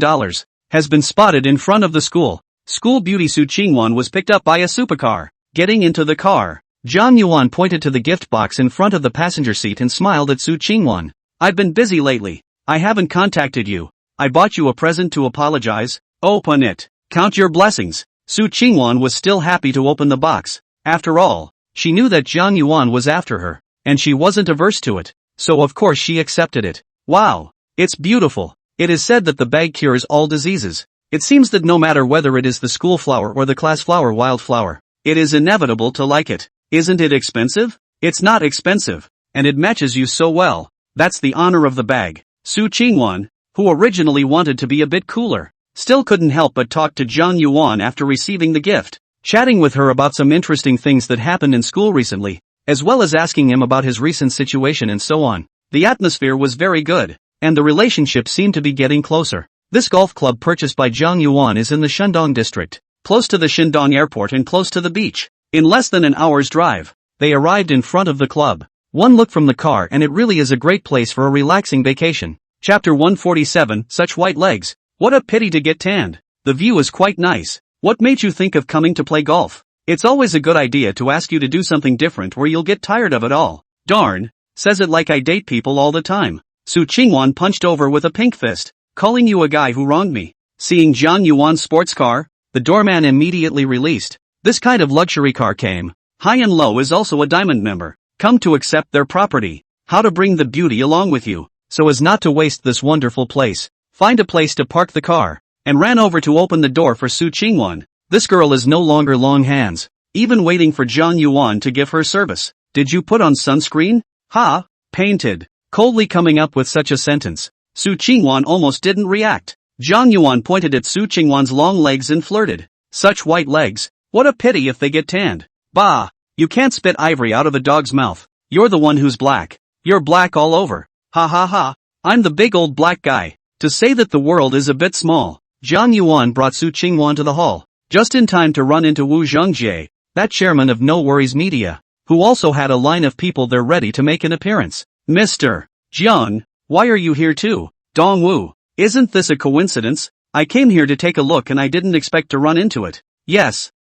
Speaker 1: has been spotted in front of the school. School beauty Su Qingwan was picked up by a supercar. Getting into the car, Zhang Yuan pointed to the gift box in front of the passenger seat and smiled at Su Qingwan. "I've been busy lately. I haven't contacted you. I bought you a present to apologize. Open it. Count your blessings." Su Qingwan was still happy to open the box. After all, she knew that Zhang Yuan was after her, and she wasn't averse to it, so of course she accepted it. "Wow, it's beautiful. It is said that the bag cures all diseases. It seems that no matter whether it is the school flower or the class flower wildflower, it is inevitable to like it. Isn't it expensive?" "It's not expensive, and it matches you so well. That's the honor of the bag." Su Qingwan, who originally wanted to be a bit cooler, still couldn't help but talk to Zhang Yuan after receiving the gift, chatting with her about some interesting things that happened in school recently, as well as asking him about his recent situation and so on. The atmosphere was very good, and the relationship seemed to be getting closer. This golf club purchased by Zhang Yuan is in the Shandong district, close to the Shandong airport and close to the beach. In less than an hour's drive, they arrived in front of the club. One look from the car and it really is a great place for a relaxing vacation. Chapter 147, Such white legs. What a pity to get tanned. The view is quite nice. What made you think of coming to play golf? It's always a good idea to ask you to do something different where you'll get tired of it all. Darn, says it like I date people all the time. Su Qingwan punched over with a pink fist. Calling you a guy who wronged me. Seeing Zhang Yuan's sports car, The doorman immediately released. This kind of luxury car came. High and Low is also a diamond member. Come to accept their property. How to bring the beauty along with you, so as not to waste this wonderful place. Find a place to park the car. And ran over to open the door for Su Qingwan. This girl is no longer long hands. Even waiting for Zhang Yuan to give her service. Did you put on sunscreen? Ha! Painted. Coldly coming up with such a sentence. Su Qingwan almost didn't react. Zhang Yuan pointed at Su Qingwan's long legs and flirted. Such white legs. What a pity if they get tanned. Bah! You can't spit ivory out of a dog's mouth. You're the one who's black. You're black all over. Ha ha ha. I'm the big old black guy. To say that the world is a bit small. Zhang Yuan brought Su Qingwan to the hall. Just in time to run into Wu Zhongjie, that chairman of No Worries Media, who also had a line of people there ready to make an appearance. Mr. Jian, why are you here too? Dong Wu, isn't this a coincidence? I came here to take a look and I didn't expect to run into it. Yes,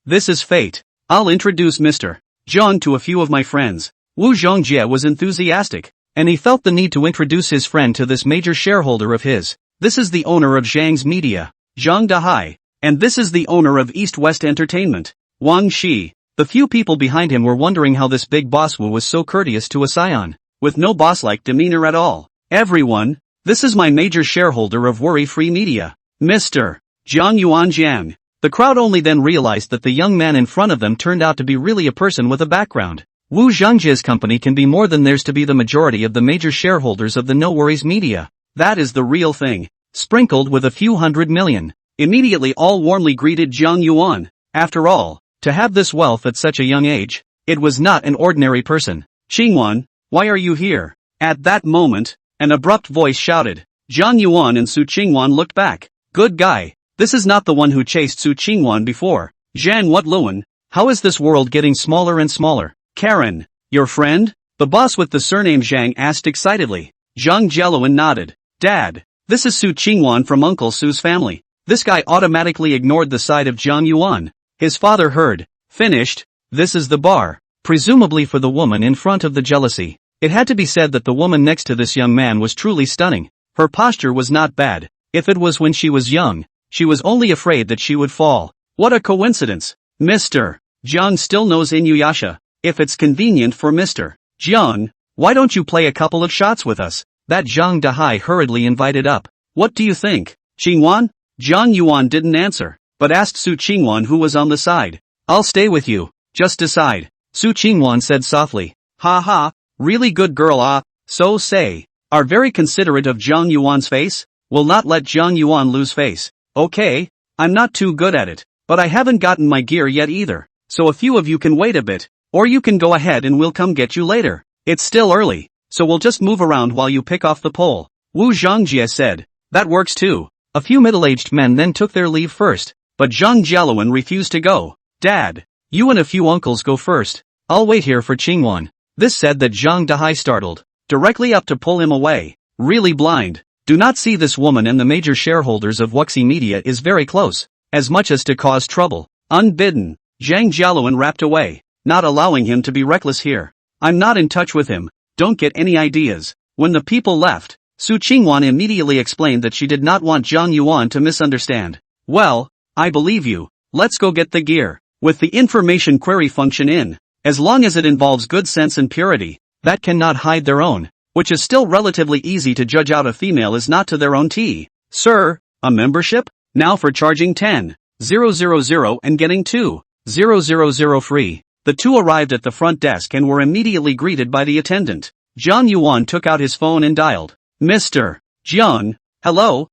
Speaker 1: this is fate. I'll introduce Mr. Jian to a few of my friends. Wu Zhongjie was enthusiastic, and he felt the need to introduce his friend to this major shareholder of his. This is the owner of Zhang's Media, Zhang Dahai. And this is the owner of East West Entertainment, Wang Shi. The few people behind him were wondering how this big boss Wu was so courteous to a scion, with no boss-like demeanor at all. Everyone, this is my major shareholder of Worry-Free Media, Mr. Zhang Yuanjian. The crowd only then realized that the young man in front of them turned out to be really a person with a background. Wu Zhongjie's company can be more than theirs to be the majority of the major shareholders of the No Worries Media. That is the real thing. Sprinkled with a few $100 million. Immediately all warmly greeted Zhang Yuan. After all, to have this wealth at such a young age, it was not an ordinary person. Qingwan, why are you here? At that moment, an abrupt voice shouted. Zhang Yuan and Su Qingwan looked back. Good guy. This is not the one who chased Su Qingwan before. Zhang What Luan, how is this world getting smaller and smaller? Karen, your friend? The boss with the surname Zhang asked excitedly. Zhang Jialuan nodded. Dad, this is Su Qingwan from Uncle Su's family. This guy automatically ignored the side of Zhang Yuan. His father heard. Finished. This is the bar. Presumably for the woman in front of the jealousy. It had to be said that the woman next to this young man was truly stunning. Her posture was not bad. If it was when she was young, she was only afraid that she would fall. What a coincidence. Mr. Jiang still knows Inuyasha. If it's convenient for Mr. Jiang, why don't you play a couple of shots with us? That Zhang Dahai hurriedly invited up. What do you think? Qingwan? Zhang Yuan didn't answer, but asked Su Qingwan who was on the side. I'll stay with you, just decide. Su Qingwan said softly. Ha ha, really good girl so say. Are very considerate of Zhang Yuan's face? Will not let Zhang Yuan lose face. Okay, I'm not too good at it, but I haven't gotten my gear yet either, so a few of you can wait a bit, or you can go ahead and we'll come get you later. It's still early, so we'll just move around while you pick off the pole. Wu Zhongjie said. That works too. A few middle-aged men then took their leave first, but Zhang Jialuan refused to go. Dad, you and a few uncles go first. I'll wait here for Qingwan. This said that Zhang Dahai startled, directly up to pull him away. Really blind. Do not see this woman and the major shareholders of Wuxi Media is very close, as much as to cause trouble. Unbidden, Zhang Jialuan rapped away, not allowing him to be reckless here. I'm not in touch with him, don't get any ideas. When the people left, Su Qingwan immediately explained that she did not want Zhang Yuan to misunderstand. Well, I believe you, let's go get the gear. With the information query function in, as long as it involves good sense and purity, that cannot hide their own, which is still relatively easy to judge out a female is not to their own tea. Sir, a membership? Now for charging 10,000 and getting 2,000 free. The two arrived at the front desk and were immediately greeted by the attendant. Zhang Yuan took out his phone and dialed. Mr. Jian, hello,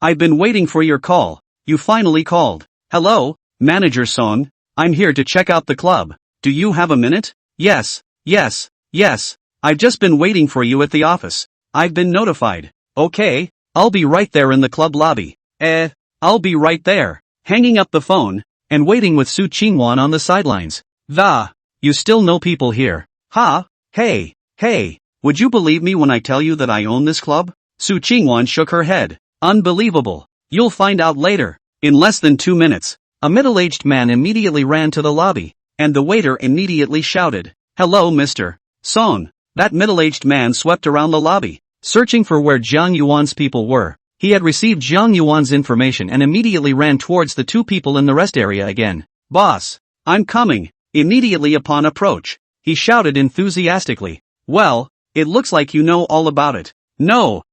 Speaker 1: I've been waiting for your call. You finally called. Hello, Manager Song, I'm here to check out the club. Do you have a minute? Yes, I've just been waiting for you at the office. I've been notified. Okay, I'll be right there in the club lobby. I'll be right there. Hanging up the phone, and waiting with Su Qingwan on the sidelines. You still know people here. Hey, would you believe me when I tell you that I own this club? Su Qingwan shook her head. Unbelievable. You'll find out later. In less than 2 minutes, a middle-aged man immediately ran to the lobby, and the waiter immediately shouted, Hello Mr. Song. That middle-aged man swept around the lobby, searching for where Zhang Yuan's people were. He had received Zhang Yuan's information and immediately ran towards the two people in the rest area again. "Boss, I'm coming." Immediately upon approach, he shouted enthusiastically. "Well, it looks like you know all about it." No,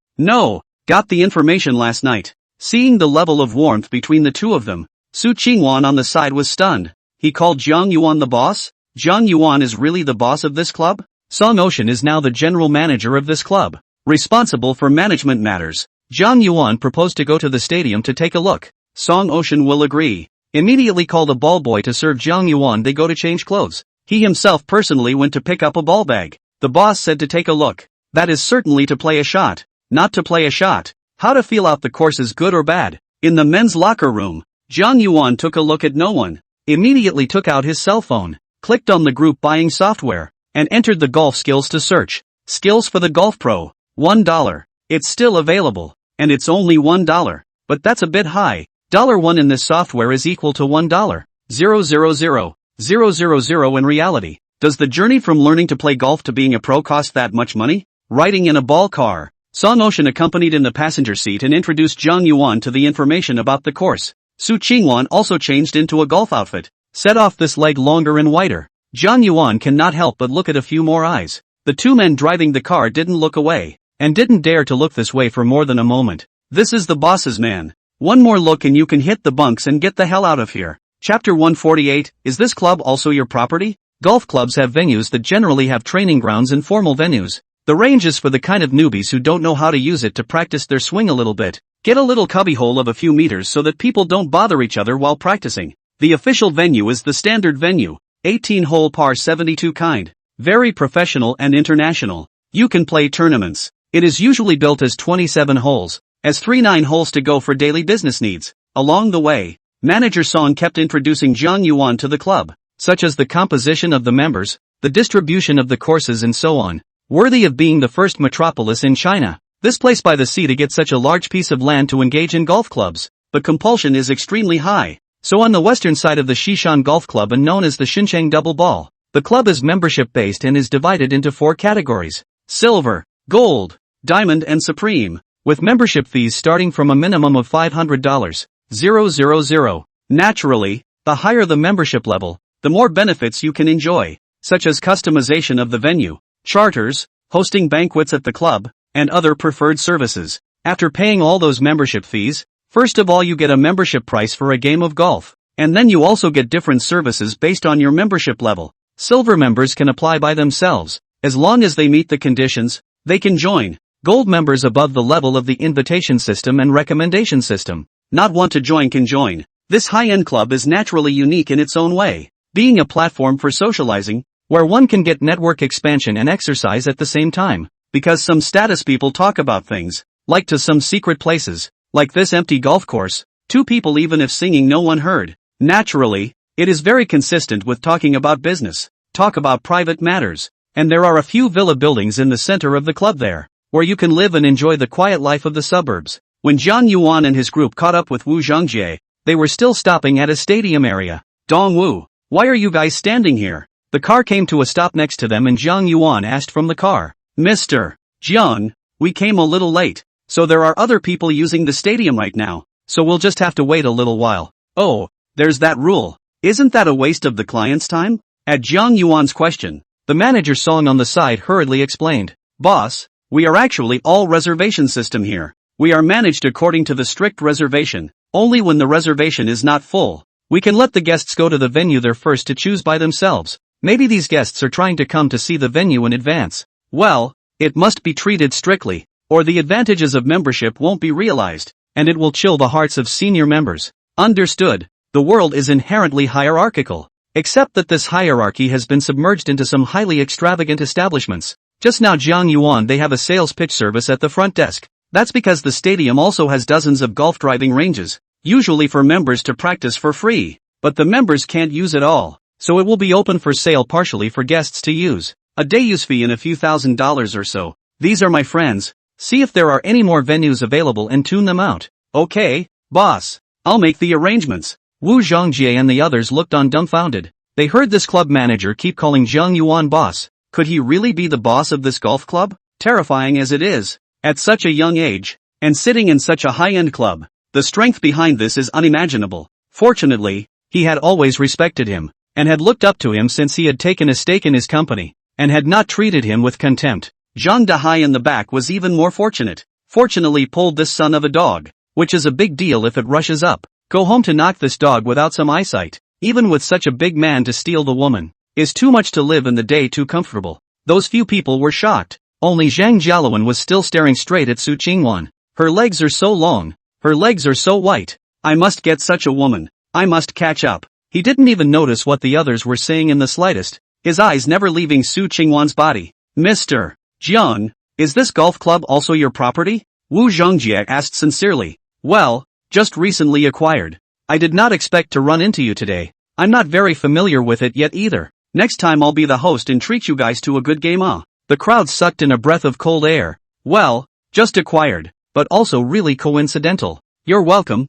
Speaker 1: got the information last night." Seeing the level of warmth between the two of them, Su Qingwan on the side was stunned. He called Zhang Yuan the boss? Zhang Yuan is really the boss of this club? Song Ocean is now the general manager of this club, responsible for management matters. Zhang Yuan proposed to go to the stadium to take a look. Song Ocean will agree. Immediately call the ball boy to serve Zhang Yuan. They go to change clothes. He himself personally went to pick up a ball bag. The boss said to take a look. That is certainly to play a shot. Not to play a shot. How to feel out the course is good or bad. In the men's locker room, Zhang Yuan took a look at no one. Immediately took out his cell phone, clicked on the group buying software, and entered the golf skills to search. Skills for the Golf Pro. $1. It's still available. And it's only $1. But that's a bit high. $1 in this software is equal to $1. 000 in reality. Does the journey from learning to play golf to being a pro cost that much money? Riding in a ball car. Song Ocean accompanied in the passenger seat and introduced Zhang Yuan to the information about the course. Su Qingwan also changed into a golf outfit, set off this leg longer and wider. Zhang Yuan cannot help but look at a few more eyes. The two men driving the car didn't look away, and didn't dare to look this way for more than a moment. This is the boss's man. One more look and you can hit the bunks and get the hell out of here. Chapter 148, is this club also your property? Golf clubs have venues that generally have training grounds and formal venues. The range is for the kind of newbies who don't know how to use it to practice their swing a little bit. Get a little cubbyhole of a few meters so that people don't bother each other while practicing. The official venue is the standard venue, 18-hole par 72 kind. Very professional and international. You can play tournaments. It is usually built as 27 holes, as 39 holes to go for daily business needs. Along the way, Manager Song kept introducing Zhang Yuan to the club, such as the composition of the members, the distribution of the courses and so on. Worthy of being the first metropolis in China. This place by the sea to get such a large piece of land to engage in golf clubs. The compulsion is extremely high. So on the western side of the Xishan Golf Club and known as the Xincheng Double Ball, the club is membership based and is divided into 4 categories. Silver, Gold, Diamond and Supreme, with membership fees starting from a minimum of $500. 000. Naturally, the higher the membership level, the more benefits you can enjoy, such as customization of the venue, charters, hosting banquets at the club, and other preferred services. After paying all those membership fees, first of all you get a membership price for a game of golf, and then you also get different services based on your membership level. Silver members can apply by themselves. As long as they meet the conditions, they can join. Gold members above the level of the invitation system and recommendation system. Not want to join can join. This high-end club is naturally unique in its own way, being a platform for socializing, where one can get network expansion and exercise at the same time, because some status people talk about things, like to some secret places, like this empty golf course, 2 people even if singing no one heard. Naturally, it is very consistent with talking about business, talk about private matters, and there are a few villa buildings in the center of the club there, where you can live and enjoy the quiet life of the suburbs. When Zhang Yuan and his group caught up with Wu Zhongjie, they were still stopping at a stadium area. Dong Wu, why are you guys standing here? The car came to a stop next to them and Zhang Yuan asked from the car. Mr. Zhang, we came a little late, so there are other people using the stadium right now, so we'll just have to wait a little while. Oh, there's that rule. Isn't that a waste of the client's time? At Zhang Yuan's question, the manager Song on the side hurriedly explained. Boss, we are actually all reservation system here. We are managed according to the strict reservation. Only when the reservation is not full, we can let the guests go to the venue they're first to choose by themselves. Maybe these guests are trying to come to see the venue in advance. Well, it must be treated strictly, or the advantages of membership won't be realized, and it will chill the hearts of senior members. Understood. The world is inherently hierarchical, except that this hierarchy has been submerged into some highly extravagant establishments. Just now Zhang Yuan they have a sales pitch service at the front desk. That's because the stadium also has dozens of golf driving ranges, usually for members to practice for free, but the members can't use it all. So it will be open for sale partially for guests to use. A day use fee in a few $1,000s or so. These are my friends. See if there are any more venues available and tune them out. Okay, boss. I'll make the arrangements. Wu Zhongjie and the others looked on dumbfounded. They heard this club manager keep calling Zhang Yuan boss. Could he really be the boss of this golf club? Terrifying as it is. At such a young age, And sitting in such a high-end club, the strength behind this is unimaginable. Fortunately, he had always respected him, and had looked up to him since he had taken a stake in his company, and had not treated him with contempt. Zhang Dahai in the back was even more fortunate. Fortunately pulled this son of a dog, which is a big deal if it rushes up. Go home to knock this dog without some eyesight, even with such a big man to steal the woman, is too much to live in the day too comfortable. Those few people were shocked. Only Zhang Jialuan was still staring straight at Su Qingwan. Her legs are so long, her legs are so white. I must get such a woman. I must catch up. He didn't even notice what the others were saying in the slightest, his eyes never leaving Su Qingwan's body. Mr. Jiang, is this golf club also your property? Wu Zhongjie asked sincerely. Well, just recently acquired. I did not expect to run into you today. I'm not very familiar with it yet either. Next time I'll be the host and treat you guys to a good game. The crowd sucked in a breath of cold air. Well, just acquired, but also really coincidental. You're welcome.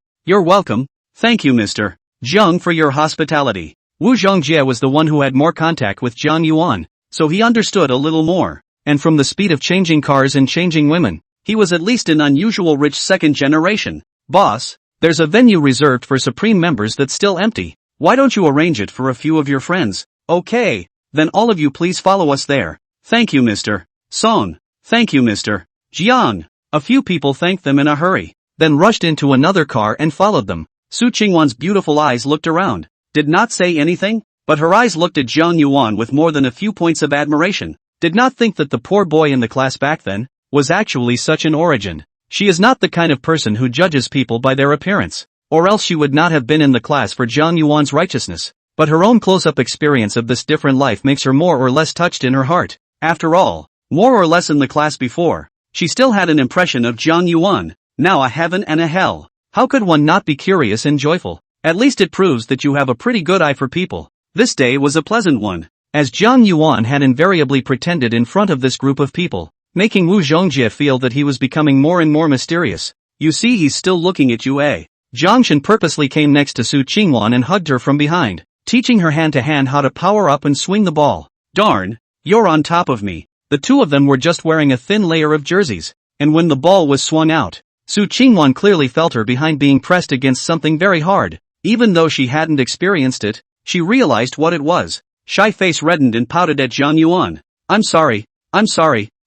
Speaker 1: Thank you Mr. Jiang for your hospitality. Wu Zhongjie was the one who had more contact with Jiang Yuan, so he understood a little more. And from the speed of changing cars and changing women, he was at least an unusual rich second generation. Boss, there's a venue reserved for Supreme members that's still empty. Why don't you arrange it for a few of your friends? Okay, then all of you please follow us there. Thank you Mr. Song. Thank you Mr. Jiang. A few people thanked them in a hurry, then rushed into another car and followed them. Su Qingwan's beautiful eyes looked around, did not say anything, but her eyes looked at Jiang Yuan with more than a few points of admiration. Did not think that the poor boy in the class back then was actually such an origin. She is not the kind of person who judges people by their appearance, or else she would not have been in the class for Jiang Yuan's righteousness. But her own close-up experience of this different life makes her more or less touched in her heart. After all, more or less in the class before, she still had an impression of Jiang Yuan, now a heaven and a hell. How could one not be curious and joyful? At least it proves that you have a pretty good eye for people. This day was a pleasant one, as Jiang Yuan had invariably pretended in front of this group of people, making Wu Zhongjie feel that he was becoming more and more mysterious. You see, he's still looking at you, eh? Zhang Shen purposely came next to Su Qingwan and hugged her from behind, teaching her hand-to-hand how to power up and swing the ball. Darn, you're on top of me. The two of them were just wearing a thin layer of jerseys, and when the ball was swung out, Su Qingwan clearly felt her behind being pressed against something very hard. Even though she hadn't experienced it, she realized what it was. Shy face reddened and pouted at Jiang Yuan. I'm sorry,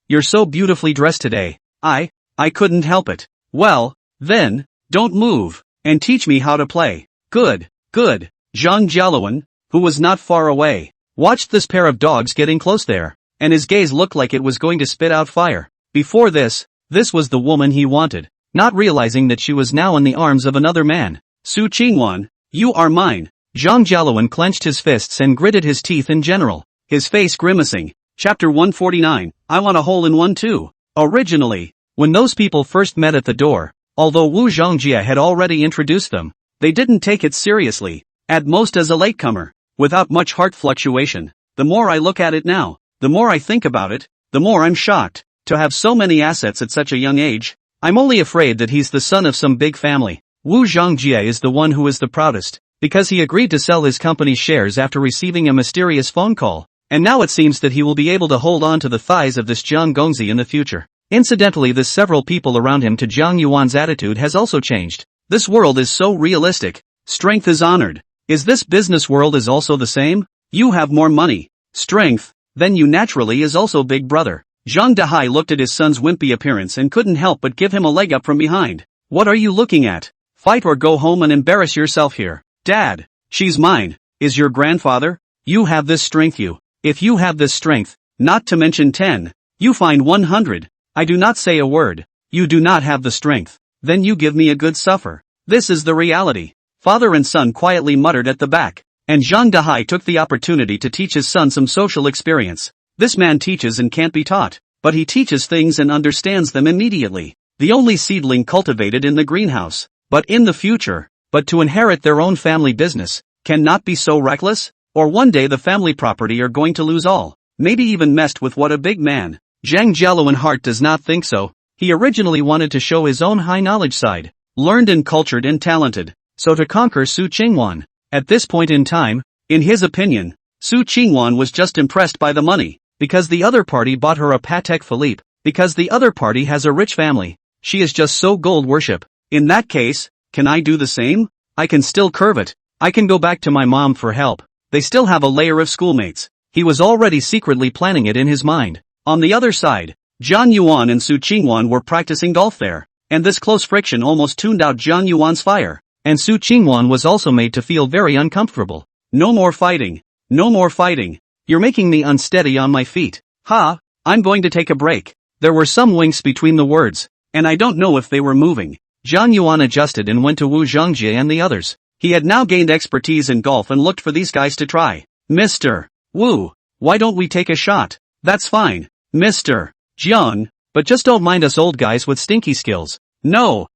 Speaker 1: you're so beautifully dressed today. I couldn't help it. Well, then, don't move, and teach me how to play. Good. Zhang Jialuan, who was not far away, watched this pair of dogs getting close there, and his gaze looked like it was going to spit out fire. Before this was the woman he wanted, not realizing that she was now in the arms of another man. Su Qingwan, you are mine. Zhang Jialuan clenched his fists and gritted his teeth in general, his face grimacing. Chapter 149, I want a hole in one too. Originally, when those people first met at the door, although Wu Zhongjie had already introduced them, they didn't take it seriously, at most as a latecomer, without much heart fluctuation. The more I look at it now, the more I think about it, the more I'm shocked. To have so many assets at such a young age, I'm only afraid that he's the son of some big family. Wu Zhongjie is the one who is the proudest, because he agreed to sell his company's shares after receiving a mysterious phone call, and now it seems that he will be able to hold on to the thighs of this Jiang Gongzi in the future. Incidentally, the several people around him to Jiang Yuan's attitude has also changed. This world is so realistic. Strength is honored. Is this business world is also the same? You have more money, strength, then you naturally is also big brother. Zhang Dahai looked at his son's wimpy appearance and couldn't help but give him a leg up from behind. What are you looking at? Fight or go home and embarrass yourself here. Dad, she's mine. Is your grandfather? You have this strength If you have this strength, not to mention 10, you find 100. I do not say a word. You do not have the strength. Then you give me a good suffer. This is the reality. Father and son quietly muttered at the back, and Zhang Dahai took the opportunity to teach his son some social experience. This man teaches and can't be taught, but he teaches things and understands them immediately. The only seedling cultivated in the greenhouse. But in the future, to inherit their own family business, cannot be so reckless, or one day the family property are going to lose all, maybe even messed with what a big man. Zhang Jialuan heart does not think so. He originally wanted to show his own high knowledge side, learned and cultured and talented, so to conquer Su Qingwan. At this point in time, in his opinion, Su Qingwan was just impressed by the money, because the other party bought her a Patek Philippe, because the other party has a rich family, She is just so gold worship. In that case, can I do the same? I can still curve it. I can go back to my mom for help. They still have a layer of schoolmates. He was already secretly planning it in his mind. On the other side, Jiang Yuan and Su Qingwan were practicing golf there, and this close friction almost tuned out Jiang Yuan's fire, and Su Qingwan was also made to feel very uncomfortable. No more fighting. No more fighting. You're making me unsteady on my feet. Ha, I'm going to take a break. There were some winks between the words, and I don't know if they were moving. Jiang Yuan adjusted and went to Wu Zhangjie and the others. He had now gained expertise in golf and looked for these guys to try. Mr. Wu, why don't we take a shot? That's fine, Mr. Jiang, but just don't mind us old guys with stinky skills. No,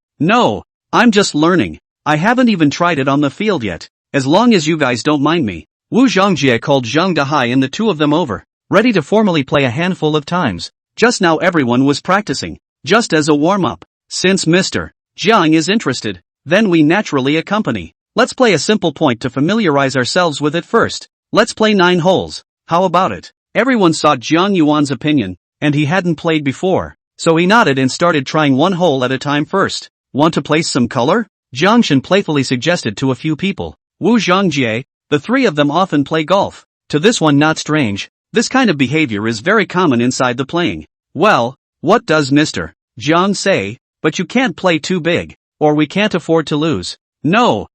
Speaker 1: I'm just learning. I haven't even tried it on the field yet. As long as you guys don't mind me. Wu Zhangjie called Zhang Dahai and the two of them over, ready to formally play a handful of times. Just now everyone was practicing, just as a warm-up. Since Mr. Jiang is interested, then we naturally accompany. Let's play a simple point to familiarize ourselves with it first. Let's play 9 holes. How about it? Everyone sought Jiang Yuan's opinion, and he hadn't played before, so he nodded and started trying 1 hole at a time first. Want to place some color? Jiang Shen playfully suggested to a few people. Wu Zhangjie, the 3 of them often play golf. To this one not strange, this kind of behavior is very common inside the playing. Well, what does Mr. Jiang say? But you can't play too big, or we can't afford to lose. No,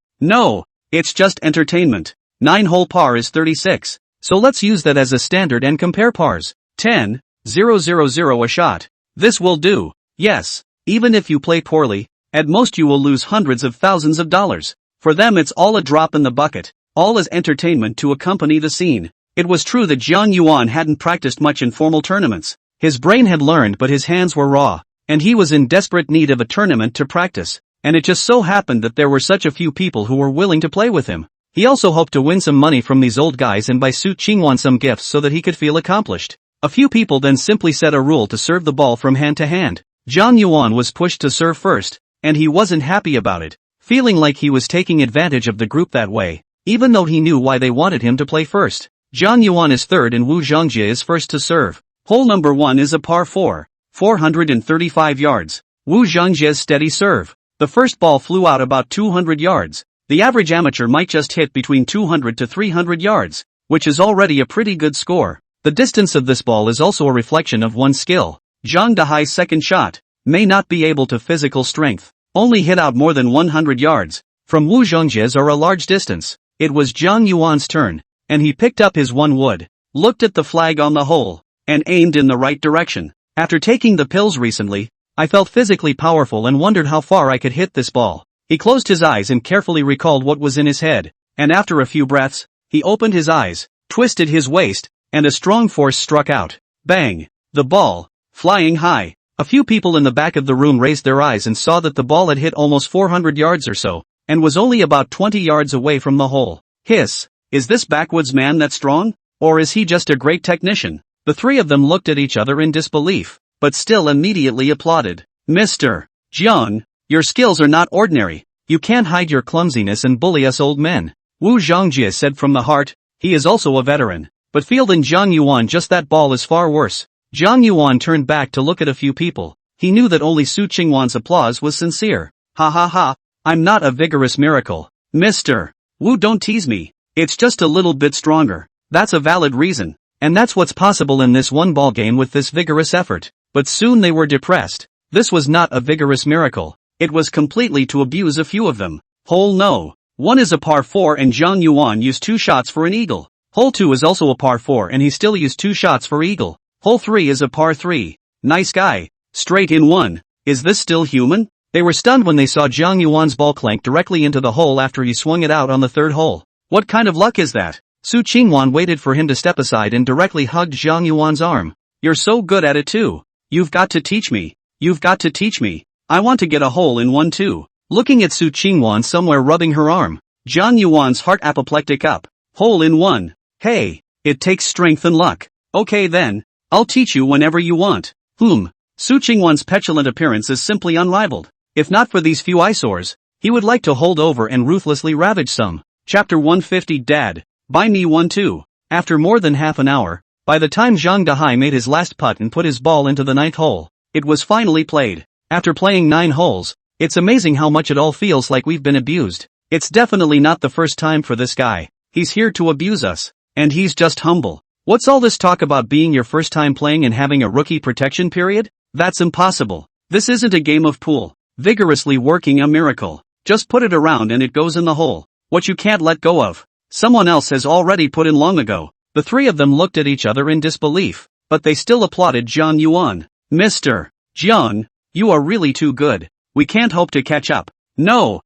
Speaker 1: it's just entertainment. 9-hole par is 36, so let's use that as a standard and compare pars. 10, 0 a shot. This will do. Yes, even if you play poorly, at most you will lose hundreds of thousands of dollars. For them it's all a drop in the bucket, all as entertainment to accompany the scene. It was true that Jiang Yuan hadn't practiced much in formal tournaments. His brain had learned but his hands were raw, and he was in desperate need of a tournament to practice. And it just so happened that there were such a few people who were willing to play with him. He also hoped to win some money from these old guys and buy Su Qingwan some gifts so that he could feel accomplished. A few people then simply set a rule to serve the ball from hand to hand. Jiang Yuan was pushed to serve first, and he wasn't happy about it, feeling like he was taking advantage of the group that way, even though he knew why they wanted him to play first. Jiang Yuan is third and Wu Zhangjie is first to serve. Hole number 1 is a par 4, 435 yards. Wu Zhangjie's steady serve. The first ball flew out about 200 yards. The average amateur might just hit between 200 to 300 yards, which is already a pretty good score. The distance of this ball is also a reflection of one's skill. Zhang Dahai's second shot may not be able to physical strength, only hit out more than 100 yards from Wu Zhangjie's or a large distance. It was Jiang Yuan's turn, and he picked up his 1 wood, looked at the flag on the hole, and aimed in the right direction. After taking the pills recently, I felt physically powerful and wondered how far I could hit this ball. He closed his eyes and carefully recalled what was in his head, and after a few breaths, he opened his eyes, twisted his waist, and a strong force struck out. Bang! The ball, flying high. A few people in the back of the room raised their eyes and saw that the ball had hit almost 400 yards or so, and was only about 20 yards away from the hole. Hiss! Is this backwoods man that strong? Or is he just a great technician? The 3 of them looked at each other in disbelief, but still immediately applauded. Mr. Jiang, your skills are not ordinary. You can't hide your clumsiness and bully us old men. Wu Zhangjie said from the heart. He is also a veteran. But fielding Jiang Yuan just that ball is far worse. Jiang Yuan turned back to look at a few people. He knew that only Su Qingwan's applause was sincere. Ha ha ha, I'm not a vigorous miracle. Mr. Wu, don't tease me. It's just a little bit stronger. That's a valid reason. And that's what's possible in this one ball game with this vigorous effort. But soon they were depressed. This was not a vigorous miracle. It was completely to abuse a few of them. Hole no. 1 is a par 4 and Jiang Yuan used 2 shots for an eagle. Hole 2 is also a par 4 and he still used 2 shots for eagle. Hole 3 is a par 3. Nice guy. Straight in 1. Is this still human? They were stunned when they saw Jiang Yuan's ball clank directly into the hole after he swung it out on the 3rd hole. What kind of luck is that? Su Qingwan waited for him to step aside and directly hugged Jiang Yuan's arm. You're so good at it too. You've got to teach me. You've got to teach me. I want to get a hole in 1 too. Looking at Su Qingwan somewhere rubbing her arm, Jiang Yuan's heart apoplectic up. Hole in 1. Hey, it takes strength and luck. Okay then, I'll teach you whenever you want. Su Qingwan's petulant appearance is simply unrivaled. If not for these few eyesores, he would like to hold over and ruthlessly ravage some. Chapter 150 Dad, buy me 1 too. After more than half an hour, by the time Zhang Dahai made his last putt and put his ball into the 9th hole, it was finally played. After playing 9 holes, it's amazing how much it all feels like we've been abused. It's definitely not the first time for this guy. He's here to abuse us. And he's just humble. What's all this talk about being your first time playing and having a rookie protection period? That's impossible. This isn't a game of pool. Vigorously working a miracle. Just put it around and it goes in the hole. What you can't let go of. Someone else has already put in long ago. The three of them looked at each other in disbelief, but they still applauded Zhang Yuan. Mr. Zhang, you are really too good. We can't hope to catch up. No,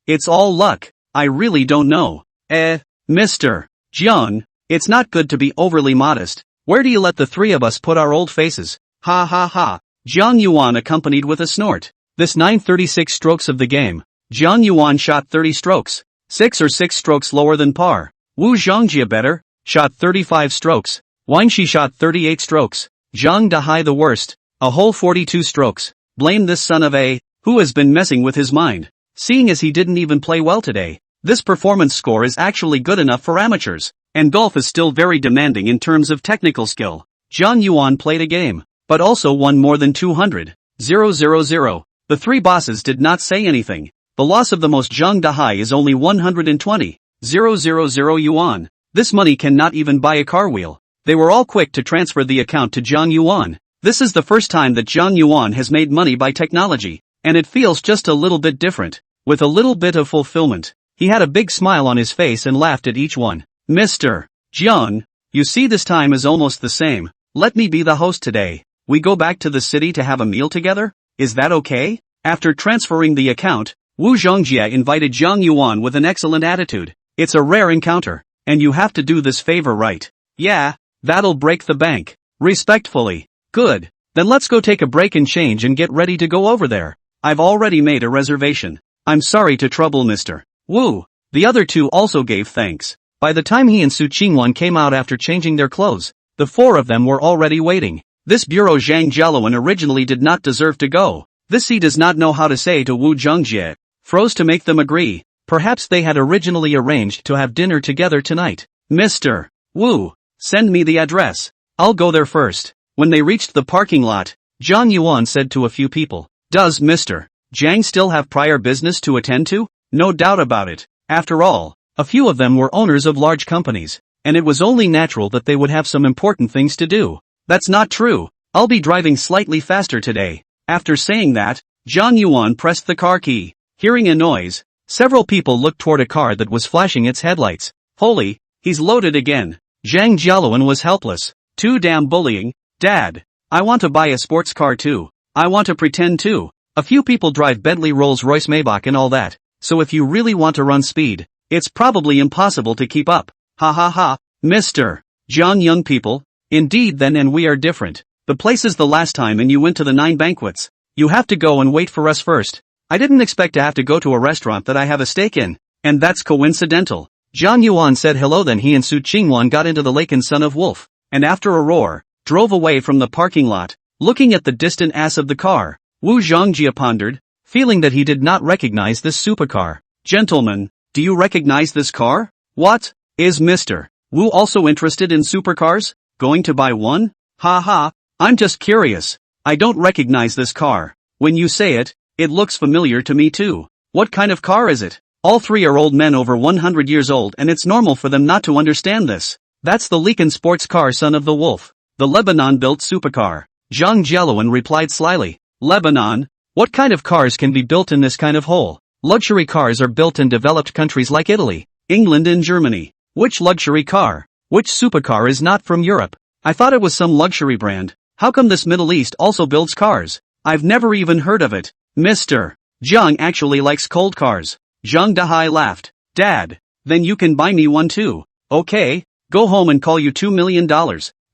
Speaker 1: it's all luck. I really don't know. Mr. Zhang, it's not good to be overly modest. Where do you let the three of us put our old faces? Ha ha ha. Zhang Yuan accompanied with a snort. This 936 strokes of the game. Zhang Yuan shot 30 strokes. 6 strokes lower than par. Wu Zhangjie better, shot 35 strokes. Wang Shi shot 38 strokes. Zhang Dahai the worst, a whole 42 strokes. Blame this son of a, who has been messing with his mind. Seeing as he didn't even play well today, this performance score is actually good enough for amateurs, and golf is still very demanding in terms of technical skill. Zhang Yuan played a game, but also won more than 200. 000. The three bosses did not say anything. The loss of the most Zhang Dahai is only 120. 000 yuan. This money cannot even buy a car wheel. They were all quick to transfer the account to Zhang Yuan. This is the first time that Zhang Yuan has made money by technology, and it feels just a little bit different, with a little bit of fulfillment. He had a big smile on his face and laughed at each one. Mr. Zhang, you see this time is almost the same. Let me be the host today. We go back to the city to have a meal together? Is that okay? After transferring the account, Wu Zhangjie invited Zhang Yuan with an excellent attitude. It's a rare encounter, and you have to do this favor right. Yeah, that'll break the bank. Respectfully. Good. Then let's go take a break and change and get ready to go over there. I've already made a reservation. I'm sorry to trouble Mr. Wu. The other two also gave thanks. By the time he and Su Qingwan came out after changing their clothes, the four of them were already waiting. This bureau Zhang Jialuan originally did not deserve to go. This he does not know how to say to Wu Zhangjie. Froze to make them agree. Perhaps they had originally arranged to have dinner together tonight. Mr. Wu, send me the address. I'll go there first. When they reached the parking lot, Zhang Yuan said to a few people, Does Mr. Zhang still have prior business to attend to? No doubt about it. After all, a few of them were owners of large companies, and it was only natural that they would have some important things to do. That's not true. I'll be driving slightly faster today. After saying that, Zhang Yuan pressed the car key. Hearing a noise, several people looked toward a car that was flashing its headlights. Holy, he's loaded again. Zhang Jialuan was helpless. Too damn bullying. Dad, I want to buy a sports car too. I want to pretend too. A few people drive Bentley Rolls-Royce Maybach and all that, so if you really want to run speed, it's probably impossible to keep up. Ha ha ha. Mr. Zhang, young people. Indeed then, and we are different. The place is the last time and you went to the 9 banquets. You have to go and wait for us first. I didn't expect to have to go to a restaurant that I have a stake in, and that's coincidental. Zhang Yuan said hello, then he and Su Qingwan got into the lake and Son of Wolf, and after a roar, drove away from the parking lot. Looking at the distant ass of the car, Wu Zhangjie pondered, feeling that he did not recognize this supercar. Gentlemen, do you recognize this car? What? Is Mr. Wu also interested in supercars? Going to buy one? Ha ha, I'm just curious. I don't recognize this car. When you say it, it looks familiar to me too. What kind of car is it? All three are old men over 100 years old, and it's normal for them not to understand this. That's the Lekan sports car, Son of the Wolf. The Lebanon-built supercar. Zhang Jialuan replied slyly. Lebanon? What kind of cars can be built in this kind of hole? Luxury cars are built in developed countries like Italy, England and Germany. Which luxury car? Which supercar is not from Europe? I thought it was some luxury brand. How come this Middle East also builds cars? I've never even heard of it. Mr. Zhang actually likes cold cars. Zhang Dahai laughed. Dad, then you can buy me one too. Okay, go home and call you $2 million.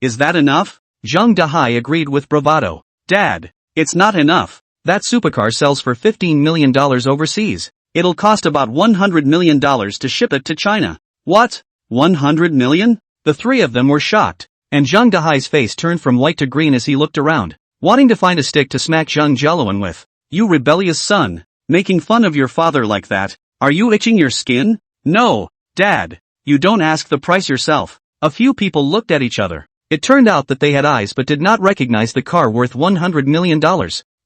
Speaker 1: Is that enough? Zhang Dahai agreed with bravado. Dad, it's not enough. That supercar sells for $15 million overseas. It'll cost about $100 million to ship it to China. What? 100 million? The three of them were shocked, and Zhang Dahai's face turned from white to green as he looked around, wanting to find a stick to smack Zhang Jialuan with. You rebellious son, making fun of your father like that. Are you itching your skin? No, Dad, you don't ask the price yourself. A few people looked at each other. It turned out that they had eyes but did not recognize the car worth $100 million.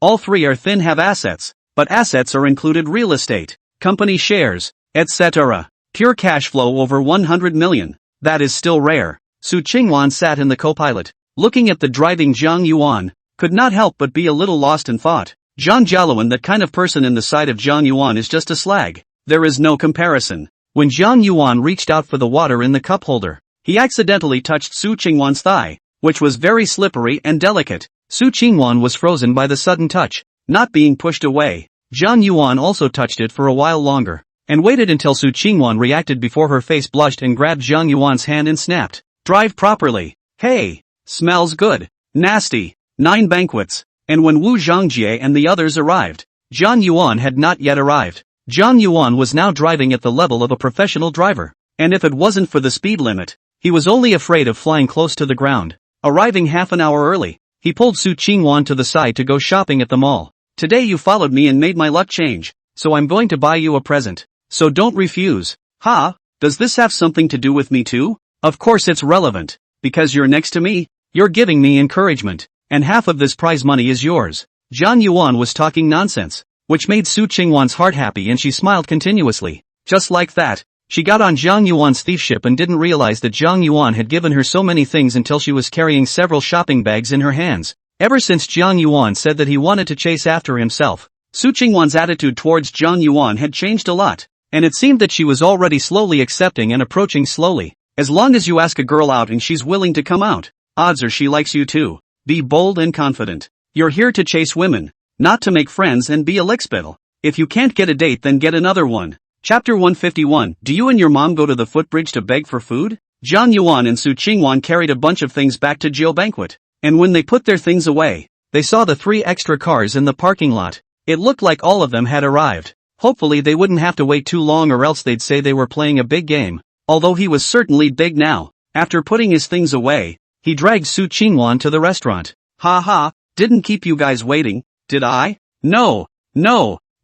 Speaker 1: All three are thin have assets, but assets are included real estate, company shares, etc. Pure cash flow over 100 million. That is still rare. Su Qingwan sat in the co-pilot, looking at the driving Zhang Yuan, could not help but be a little lost in thought. Zhang Jialuan, that kind of person in the sight of Zhang Yuan is just a slag. There is no comparison. When Zhang Yuan reached out for the water in the cup holder, he accidentally touched Su Qingwan's thigh, which was very slippery and delicate. Su Qingwan was frozen by the sudden touch, not being pushed away. Zhang Yuan also touched it for a while longer, and waited until Su Qingwan reacted before her face blushed and grabbed Zhang Yuan's hand and snapped. Drive properly. Hey. Smells good. Nasty. 9 banquets. And when Wu Zhangjie and the others arrived, Zhang Yuan had not yet arrived. Zhang Yuan was now driving at the level of a professional driver, and if it wasn't for the speed limit, he was only afraid of flying close to the ground. Arriving half an hour early, he pulled Su Qingwan to the side to go shopping at the mall. Today you followed me and made my luck change, so I'm going to buy you a present. So don't refuse. Ha, does this have something to do with me too? Of course it's relevant, because you're next to me, you're giving me encouragement, and half of this prize money is yours. Zhang Yuan was talking nonsense, which made Su Qingwan's heart happy and she smiled continuously. Just like that, she got on Zhang Yuan's thief ship and didn't realize that Zhang Yuan had given her so many things until she was carrying several shopping bags in her hands. Ever since Zhang Yuan said that he wanted to chase after himself, Su Qingwan's attitude towards Zhang Yuan had changed a lot, and it seemed that she was already slowly accepting and approaching slowly. As long as you ask a girl out and she's willing to come out, odds are she likes you too. Be bold and confident. You're here to chase women, not to make friends and be a lickspittle. If you can't get a date, then get another one. Chapter 151. Do you and your mom go to the footbridge to beg for food? Zhang Yuan and Su Qingwan carried a bunch of things back to Jiu Banquet, and when they put their things away, they saw the 3 extra cars in the parking lot. It looked like all of them had arrived. Hopefully they wouldn't have to wait too long or else they'd say they were playing a big game. Although he was certainly big now. After putting his things away, he dragged Su Qingwan to the restaurant. Ha ha, didn't keep you guys waiting, did I? No.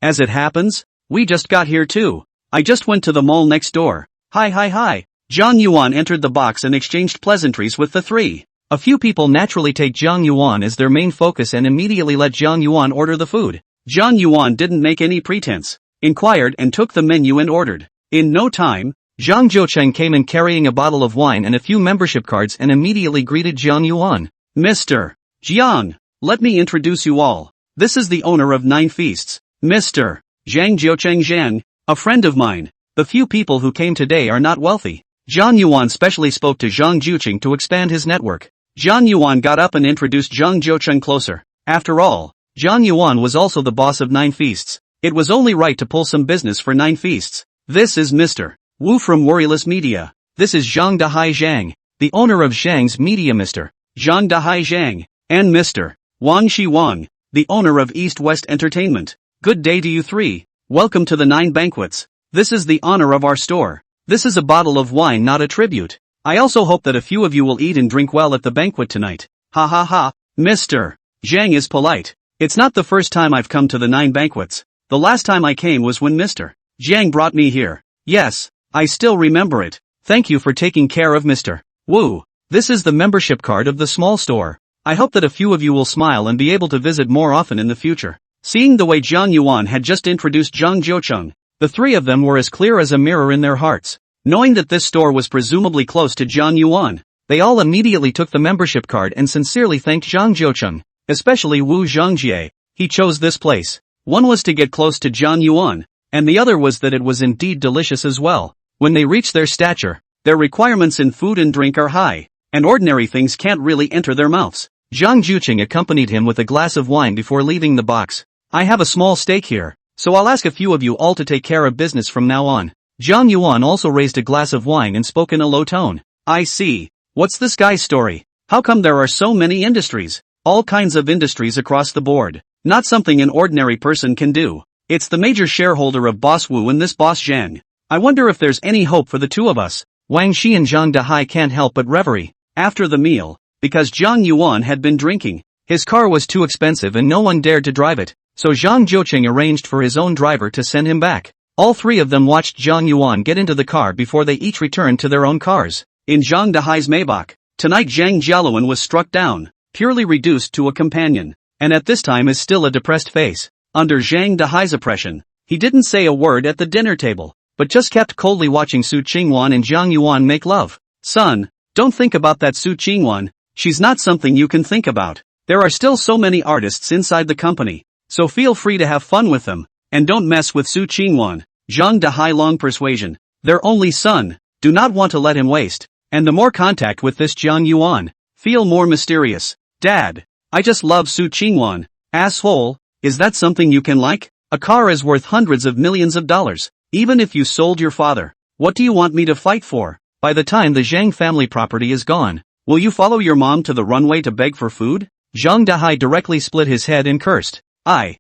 Speaker 1: As it happens, we just got here too. I just went to the mall next door. Hi. Zhang Yuan entered the box and exchanged pleasantries with the 3. A few people naturally take Zhang Yuan as their main focus and immediately let Zhang Yuan order the food. Zhang Yuan didn't make any pretense, inquired and took the menu and ordered. In no time, Zhang Jiucheng came in carrying a bottle of wine and a few membership cards and immediately greeted Zhang Yuan. Mr. Jiang, let me introduce you all. This is the owner of 9 Feasts, Mr. Zhang Jiucheng Zhang, a friend of mine. The few people who came today are not wealthy. Zhang Yuan specially spoke to Zhang Jiucheng to expand his network. Zhang Yuan got up and introduced Zhang Jiucheng closer. After all, Zhang Yuan was also the boss of 9 Feasts. It was only right to pull some business for 9 Feasts. This is Mr. Wu from Worryless Media. This is Zhang Dahai Zhang, the owner of Zhang's Media. Mr. Zhang Dahai Zhang, and Mr. Wang Shi Wang, the owner of East West Entertainment. Good day to you 3. Welcome to the 9 Banquets. This is the honor of our store. This is a bottle of wine, not a tribute. I also hope that a few of you will eat and drink well at the banquet tonight. Ha ha ha. Mr. Zhang is polite. It's not the first time I've come to the 9 Banquets. The last time I came was when Mr. Zhang brought me here. Yes, I still remember it. Thank you for taking care of Mr. Wu. This is the membership card of the small store. I hope that a few of you will smile and be able to visit more often in the future. Seeing the way Zhang Yuan had just introduced Zhang Jiucheng, the 3 of them were as clear as a mirror in their hearts. Knowing that this store was presumably close to Zhang Yuan, they all immediately took the membership card and sincerely thanked Zhang Jiucheng, especially Wu Zhangjie. He chose this place. One was to get close to Zhang Yuan, and the other was that it was indeed delicious as well. When they reach their stature, their requirements in food and drink are high, and ordinary things can't really enter their mouths. Zhang Jiucheng accompanied him with a glass of wine before leaving the box. I have a small stake here, so I'll ask a few of you all to take care of business from now on. Zhang Yuan also raised a glass of wine and spoke in a low tone. I see. What's this guy's story? How come there are so many industries? All kinds of industries across the board. Not something an ordinary person can do. It's the major shareholder of Boss Wu and this Boss Zhang. I wonder if there's any hope for the 2 of us. Wang Shi and Zhang Dahai can't help but reverie. After the meal, because Zhang Yuan had been drinking, his car was too expensive and no one dared to drive it, so Zhang Jiucheng arranged for his own driver to send him back. All 3 of them watched Zhang Yuan get into the car before they each returned to their own cars. In Zhang Dahai's Maybach, tonight Zhang Jialuan was struck down, purely reduced to a companion. and at this time is still a depressed face. Under Zhang Dahai's oppression, he didn't say a word at the dinner table, but just kept coldly watching Su Qingwan and Zhang Yuan make love. Son, don't think about that Su Qingwan, she's not something you can think about. There are still so many artists inside the company, so feel free to have fun with them, and don't mess with Su Qingwan. Zhang Dahai long persuasion. Their only son, do not want to let him waste, and the more contact with this Zhang Yuan, feel more mysterious. Dad, I just love Su Qingwan. Asshole, is that something you can like? A car is worth hundreds of millions of dollars, even if you sold your father. What do you want me to fight for? By the time the Zhang family property is gone, will you follow your mom to the runway to beg for food? Zhang Dahai directly split his head and cursed. Zhang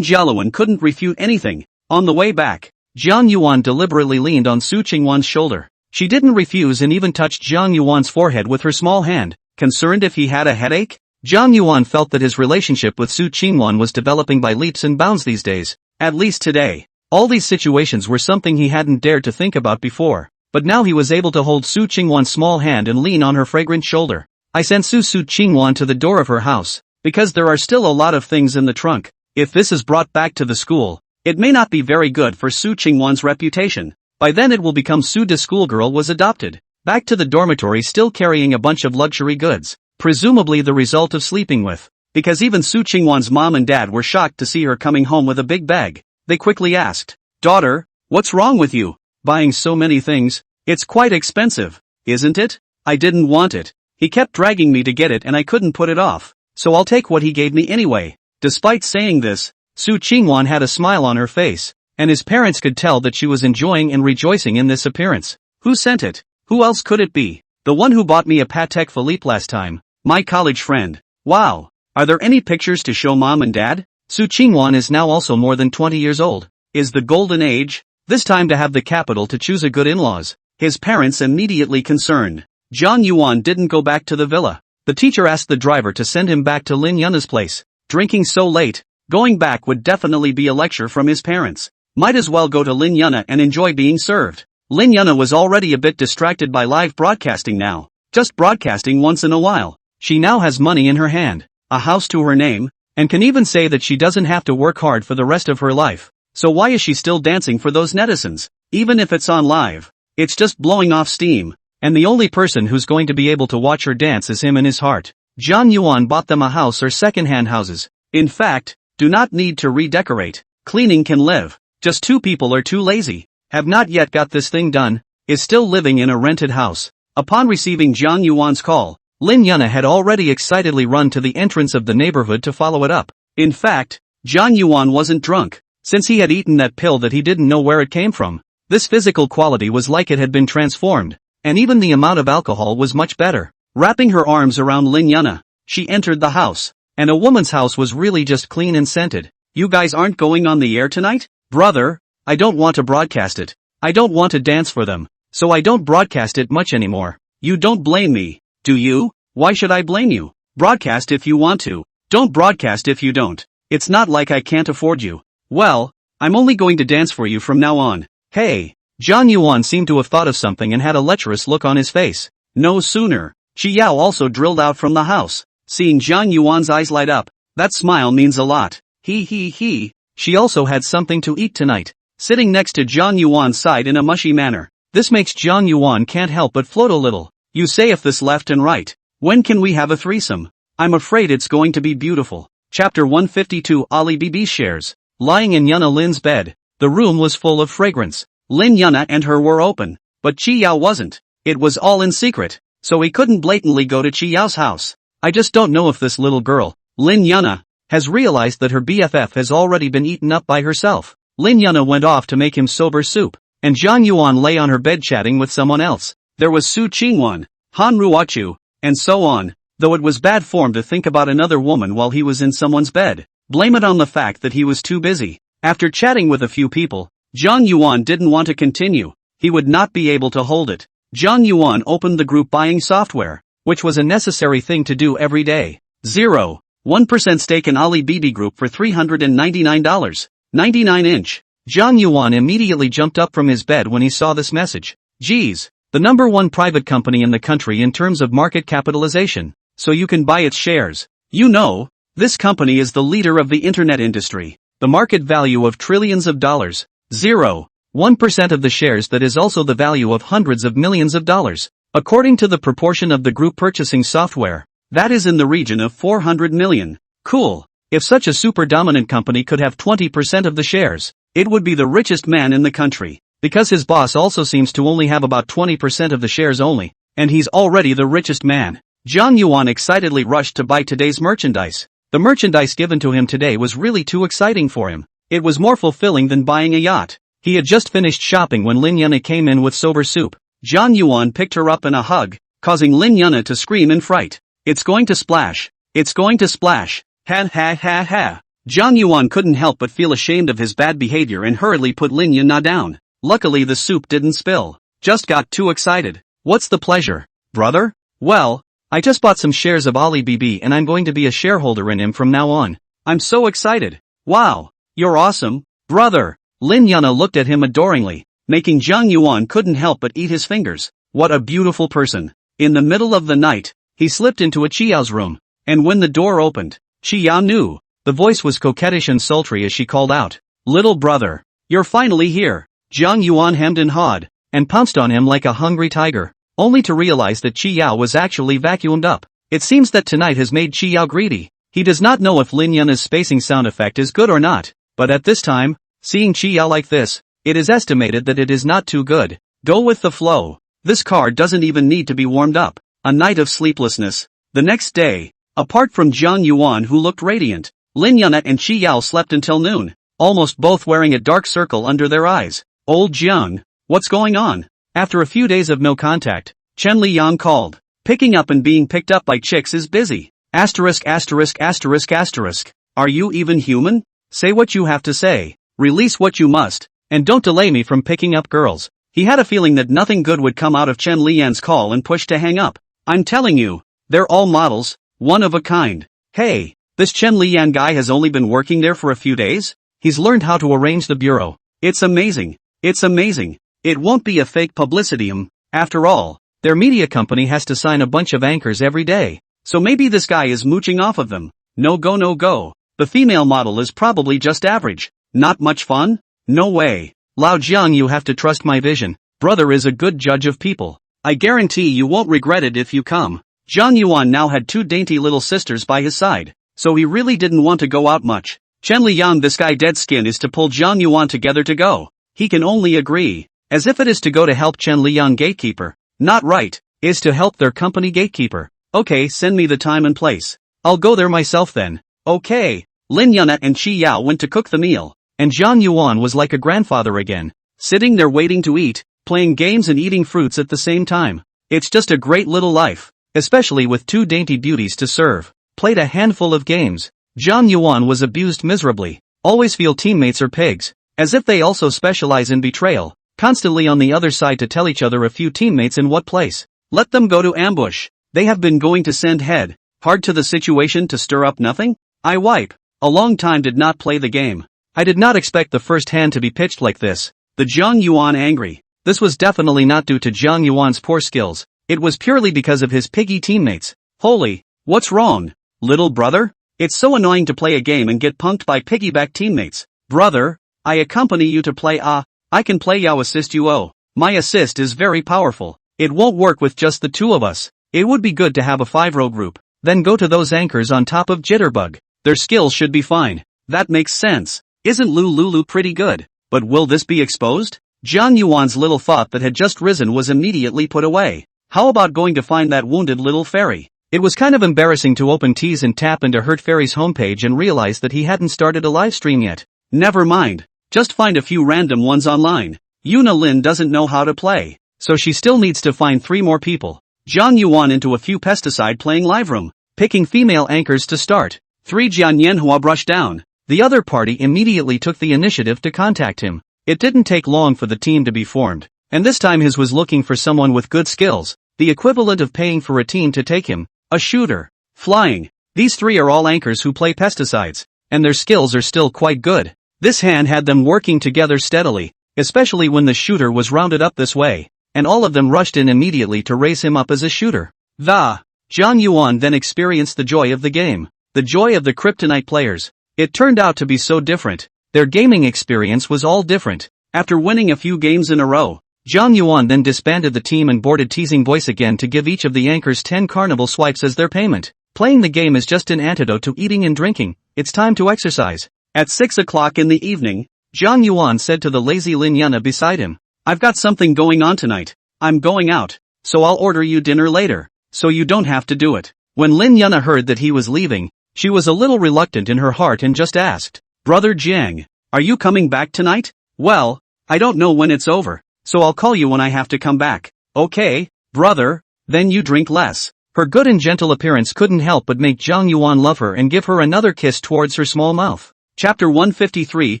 Speaker 1: Jialuan couldn't refute anything. On the way back, Zhang Yuan deliberately leaned on Su Qingwan's shoulder. She didn't refuse and even touched Zhang Yuan's forehead with her small hand, concerned if he had a headache. Zhang Yuan felt that his relationship with Su Qingwan was developing by leaps and bounds these days, at least today. All these situations were something he hadn't dared to think about before, but now he was able to hold Su Qingwan's small hand and lean on her fragrant shoulder. I sent Su Qingwan to the door of her house, because there are still a lot of things in the trunk. If this is brought back to the school, it may not be very good for Su Qingwan's reputation. By then it will become Su the schoolgirl was adopted. Back to the dormitory still carrying a bunch of luxury goods, presumably the result of sleeping with. Because even Su Qingwan's mom and dad were shocked to see her coming home with a big bag. They quickly asked, "Daughter, what's wrong with you? Buying so many things? It's quite expensive, isn't it?" I didn't want it. He kept dragging me to get it and I couldn't put it off, so I'll take what he gave me anyway. Despite saying this, Su Qingwan had a smile on her face, and his parents could tell that she was enjoying and rejoicing in this appearance. Who sent it? Who else could it be? The one who bought me a Patek Philippe last time. My college friend. Wow. Are there any pictures to show mom and dad? Su Qingwan is now also more than 20 years old. Is the golden age? This time to have the capital to choose a good in-laws. His parents immediately concerned. Zhang Yuan didn't go back to the villa. The teacher asked the driver to send him back to Lin Yuna's place. Drinking so late, going back would definitely be a lecture from his parents. Might as well go to Lin Yuna and enjoy being served. Lin Yuna was already a bit distracted by live broadcasting now. Just broadcasting once in a while. She now has money in her hand, a house to her name, and can even say that she doesn't have to work hard for the rest of her life. So why is she still dancing for those netizens? Even if it's on live, it's just blowing off steam. And the only person who's going to be able to watch her dance is him in his heart. Zhang Yuan bought them a house or second-hand houses. In fact, do not need to redecorate. Cleaning can live. Just 2 people are too lazy. Have not yet got this thing done. Is still living in a rented house. Upon receiving Zhang Yuan's call, Lin Yuna had already excitedly run to the entrance of the neighborhood to follow it up. In fact, Zhang Yuan wasn't drunk, since he had eaten that pill that he didn't know where it came from. This physical quality was like it had been transformed, and even the amount of alcohol was much better. Wrapping her arms around Lin Yuna, she entered the house, and a woman's house was really just clean and scented. You guys aren't going on the air tonight? Brother, I don't want to broadcast it. I don't want to dance for them, so I don't broadcast it much anymore. You don't blame me, do you? Why should I blame you? Broadcast if you want to. Don't broadcast if you don't. It's not like I can't afford you. Well, I'm only going to dance for you from now on. Hey. Zhang Yuan seemed to have thought of something and had a lecherous look on his face. No sooner. Qi Yao also drilled out from the house. Seeing Zhang Yuan's eyes light up, that smile means a lot. He. She also had something to eat tonight. Sitting next to Zhang Yuan's side in a mushy manner. This makes Zhang Yuan can't help but float a little. You say if this left and right. When can we have a threesome? I'm afraid it's going to be beautiful. Chapter 152 Ali Bibi shares. Lying in Yuna Lin's bed, the room was full of fragrance. Lin Yuna and her were open, but Qi Yao wasn't. It was all in secret, so he couldn't blatantly go to Qi Yao's house. I just don't know if this little girl, Lin Yuna, has realized that her BFF has already been eaten up by herself. Lin Yuna went off to make him sober soup, and Zhang Yuan lay on her bed chatting with someone else. There was Su Qingwan, Han Ruochu, and so on, though it was bad form to think about another woman while he was in someone's bed. Blame it on the fact that he was too busy. After chatting with a few people, Zhang Yuan didn't want to continue. He would not be able to hold it. Zhang Yuan opened the group buying software, which was a necessary thing to do every day. 0.1% stake in Ali Bibi Group for $399. 99-inch. Zhang Yuan immediately jumped up from his bed when he saw this message. Geez, the #1 private company in the country in terms of market capitalization, so you can buy its shares. You know, This company is the leader of the internet industry. The market value of trillions of dollars. 0.1% of the shares, that is also the value of hundreds of millions of dollars. According to the proportion of the group purchasing software, that is in the region of 400 million. Cool. If such a super dominant company could have 20% of the shares, it would be the richest man in the country. Because his boss also seems to only have about 20% of the shares only, and he's already the richest man. Zhang Yuan excitedly rushed to buy today's merchandise. The merchandise given to him today was really too exciting for him. It was more fulfilling than buying a yacht. He had just finished shopping when Lin Yuna came in with soba soup. Zhang Yuan picked her up in a hug, causing Lin Yuna to scream in fright. It's going to splash. It's going to splash. Ha ha ha ha. Zhang Yuan couldn't help but feel ashamed of his bad behavior and hurriedly put Lin Yuna down. Luckily the soup didn't spill. Just got too excited. What's the pleasure, brother? Well, I just bought some shares of Alibaba and I'm going to be a shareholder in him from now on. I'm so excited. Wow. You're awesome, brother. Lin Yuna looked at him adoringly, making Zhang Yuan couldn't help but eat his fingers. What a beautiful person. In the middle of the night, he slipped into a Qiyao's room, and when the door opened, Qiyao knew. The voice was coquettish and sultry as she called out, "Little brother, you're finally here." Zhang Yuan hemmed and hawed, and pounced on him like a hungry tiger, only to realize that Qiyao was actually vacuumed up. It seems that tonight has made Qiyao greedy. He does not know if Lin Yuna's spacing sound effect is good or not, but at this time, seeing Qiyao like this, it is estimated that it is not too good. Go with the flow. This car doesn't even need to be warmed up. A night of sleeplessness. The next day, apart from Zhang Yuan who looked radiant, Lin Yuna and Qiyao slept until noon, almost both wearing a dark circle under their eyes. Old Jiang, what's going on? After a few days of no contact, Chen Liyang called. Picking up and being picked up by chicks is busy. Asterisk asterisk asterisk asterisk. Are you even human? Say what you have to say. Release what you must, and don't delay me from picking up girls. He had a feeling that nothing good would come out of Chen Liyang's call and pushed to hang up. I'm telling you, they're all models, one of a kind. Hey, this Chen Liyang guy has only been working there for a few days? He's learned how to arrange the bureau. It's amazing. It's amazing. It won't be a fake publicity. After all, their media company has to sign a bunch of anchors every day. So maybe this guy is mooching off of them. No go no go. The female model is probably just average. Not much fun? No way. Lao Jiang, you have to trust my vision. Brother is a good judge of people. I guarantee you won't regret it if you come. Zhang Yuan now had two dainty little sisters by his side, so he really didn't want to go out much. Chen Liyang, this guy dead skin is to pull Zhang Yuan together to go. He can only agree. As if it is to go to help Chen Liyang gatekeeper. Not right. Is to help their company gatekeeper. Okay, send me the time and place. I'll go there myself then. Okay. Lin Yuna and Qiyao went to cook the meal, and Zhang Yuan was like a grandfather again, sitting there waiting to eat, playing games and eating fruits at the same time. It's just a great little life, especially with two dainty beauties to serve. Played a handful of games. Zhang Yuan was abused miserably. Always feel teammates are pigs, as if they also specialize in betrayal, constantly on the other side to tell each other a few teammates in what place. Let them go to ambush. They have been going to send head hard to the situation to stir up nothing? I wipe. A long time did not play the game. I did not expect the first hand to be pitched like this. The Zhang Yuan angry. This was definitely not due to Zhang Yuan's poor skills. It was purely because of his piggy teammates. Holy, what's wrong, little brother? It's so annoying to play a game and get punked by piggyback teammates. Brother, I accompany you to play. I can play. I'll assist you. Oh, my assist is very powerful. It won't work with just the two of us. It would be good to have a 5-row group. Then go to those anchors on top of Jitterbug. Their skills should be fine. That makes sense. Isn't Lulu pretty good? But will this be exposed? Zhang Yuan's little thought that had just risen was immediately put away. How about going to find that wounded little fairy? It was kind of embarrassing to open Tease and tap into Hurt Fairy's homepage and realize that he hadn't started a live stream yet. Never mind. Just find a few random ones online. Yuna Lin doesn't know how to play, so she still needs to find 3 more people. Zhang Yuan into a few pesticide playing live room, picking female anchors to start. 3 Jian Yanhua brushed down. The other party immediately took the initiative to contact him. It didn't take long for the team to be formed, and this time his was looking for someone with good skills, the equivalent of paying for a team to take him, a shooter. Flying. These 3 are all anchors who play pesticides, and their skills are still quite good. This hand had them working together steadily, especially when the shooter was rounded up this way, and all of them rushed in immediately to raise him up as a shooter. Zhang Yuan then experienced the joy of the game. The the joy of the Kryptonite players. It turned out to be so different. Their gaming experience was all different. After winning a few games in a row, Zhang Yuan then disbanded the team and boarded Teasing Voice again to give each of the anchors 10 carnival swipes as their payment. Playing the game is just an antidote to eating and drinking. It's time to exercise. At 6 o'clock in the evening, Zhang Yuan said to the lazy Lin Yuna beside him, "I've got something going on tonight. I'm going out, so I'll order you dinner later, so you don't have to do it." When Lin Yuna heard that he was leaving, she was a little reluctant in her heart and just asked, "Brother Jiang, are you coming back tonight?" "Well, I don't know when it's over, so I'll call you when I have to come back." "Okay, brother, then you drink less." Her good and gentle appearance couldn't help but make Zhang Yuan love her and give her another kiss towards her small mouth. Chapter 153,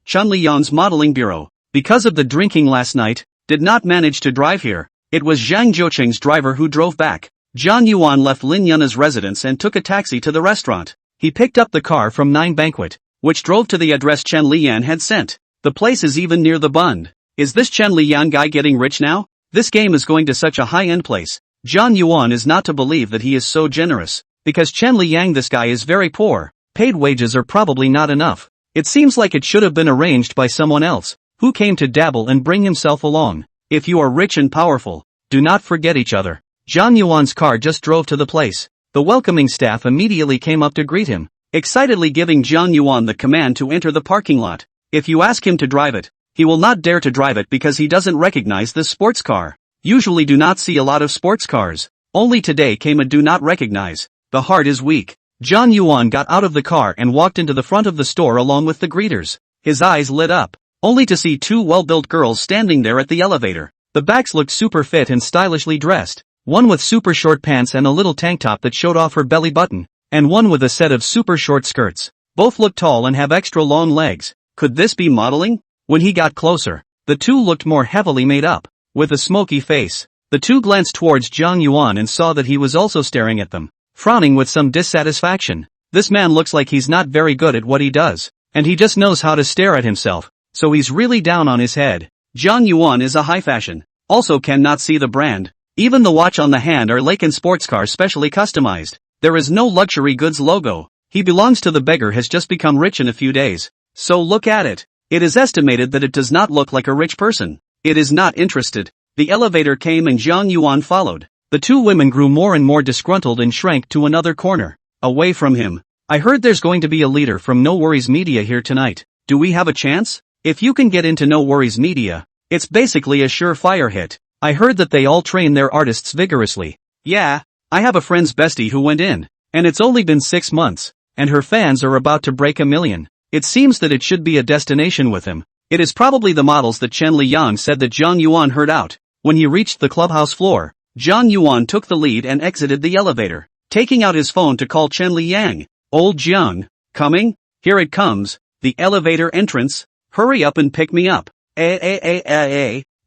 Speaker 1: Chun Liyang's Modeling Bureau. Because of the drinking last night, did not manage to drive here. It was Zhang Zhoucheng's driver who drove back. Zhang Yuan left Lin Yuna's residence and took a taxi to the restaurant. He picked up the car from 9 Banquet, which drove to the address Chen Liyang had sent. The place is even near the Bund. Is this Chen Liyang guy getting rich now? This game is going to such a high-end place. Zhang Yuan is not to believe that he is so generous, because Chen Liyang this guy is very poor. Paid wages are probably not enough. It seems like it should have been arranged by someone else, who came to dabble and bring himself along. If you are rich and powerful, do not forget each other. Zhang Yuan's car just drove to the place. The welcoming staff immediately came up to greet him, excitedly giving Zhang Yuan the command to enter the parking lot. If you ask him to drive it, he will not dare to drive it because he doesn't recognize this sports car. Usually do not see a lot of sports cars. Only today came a do not recognize. The heart is weak. Zhang Yuan got out of the car and walked into the front of the store along with the greeters. His eyes lit up, only to see 2 well-built girls standing there at the elevator. The backs looked super fit and stylishly dressed. One with super short pants and a little tank top that showed off her belly button, and one with a set of super short skirts. Both looked tall and have extra long legs. Could this be modeling? When he got closer, the 2 looked more heavily made up, with a smoky face. The 2 glanced towards Zhang Yuan and saw that he was also staring at them, frowning with some dissatisfaction. This man looks like he's not very good at what he does, and he just knows how to stare at himself, so he's really down on his head. Zhang Yuan is a high fashion, also cannot see the brand. Even the watch on the hand are Laken sports car specially customized. There is no luxury goods logo. He belongs to the beggar has just become rich in a few days. So look at it. It is estimated that it does not look like a rich person. It is not interested. The elevator came and Zhang Yuan followed. The 2 women grew more and more disgruntled and shrank to another corner, away from him. "I heard there's going to be a leader from No Worries Media here tonight. Do we have a chance? If you can get into No Worries Media, it's basically a surefire hit. I heard that they all train their artists vigorously." "Yeah, I have a friend's bestie who went in, and it's only been 6 months, and her fans are about to break 1 million. It seems that it should be a destination with him." It is probably the models that Chen Liyang said that Zhang Yuan heard out. When he reached the clubhouse floor, Zhang Yuan took the lead and exited the elevator, taking out his phone to call Chen Liyang. "Old Zhang, coming? Here it comes, the elevator entrance. Hurry up and pick me up."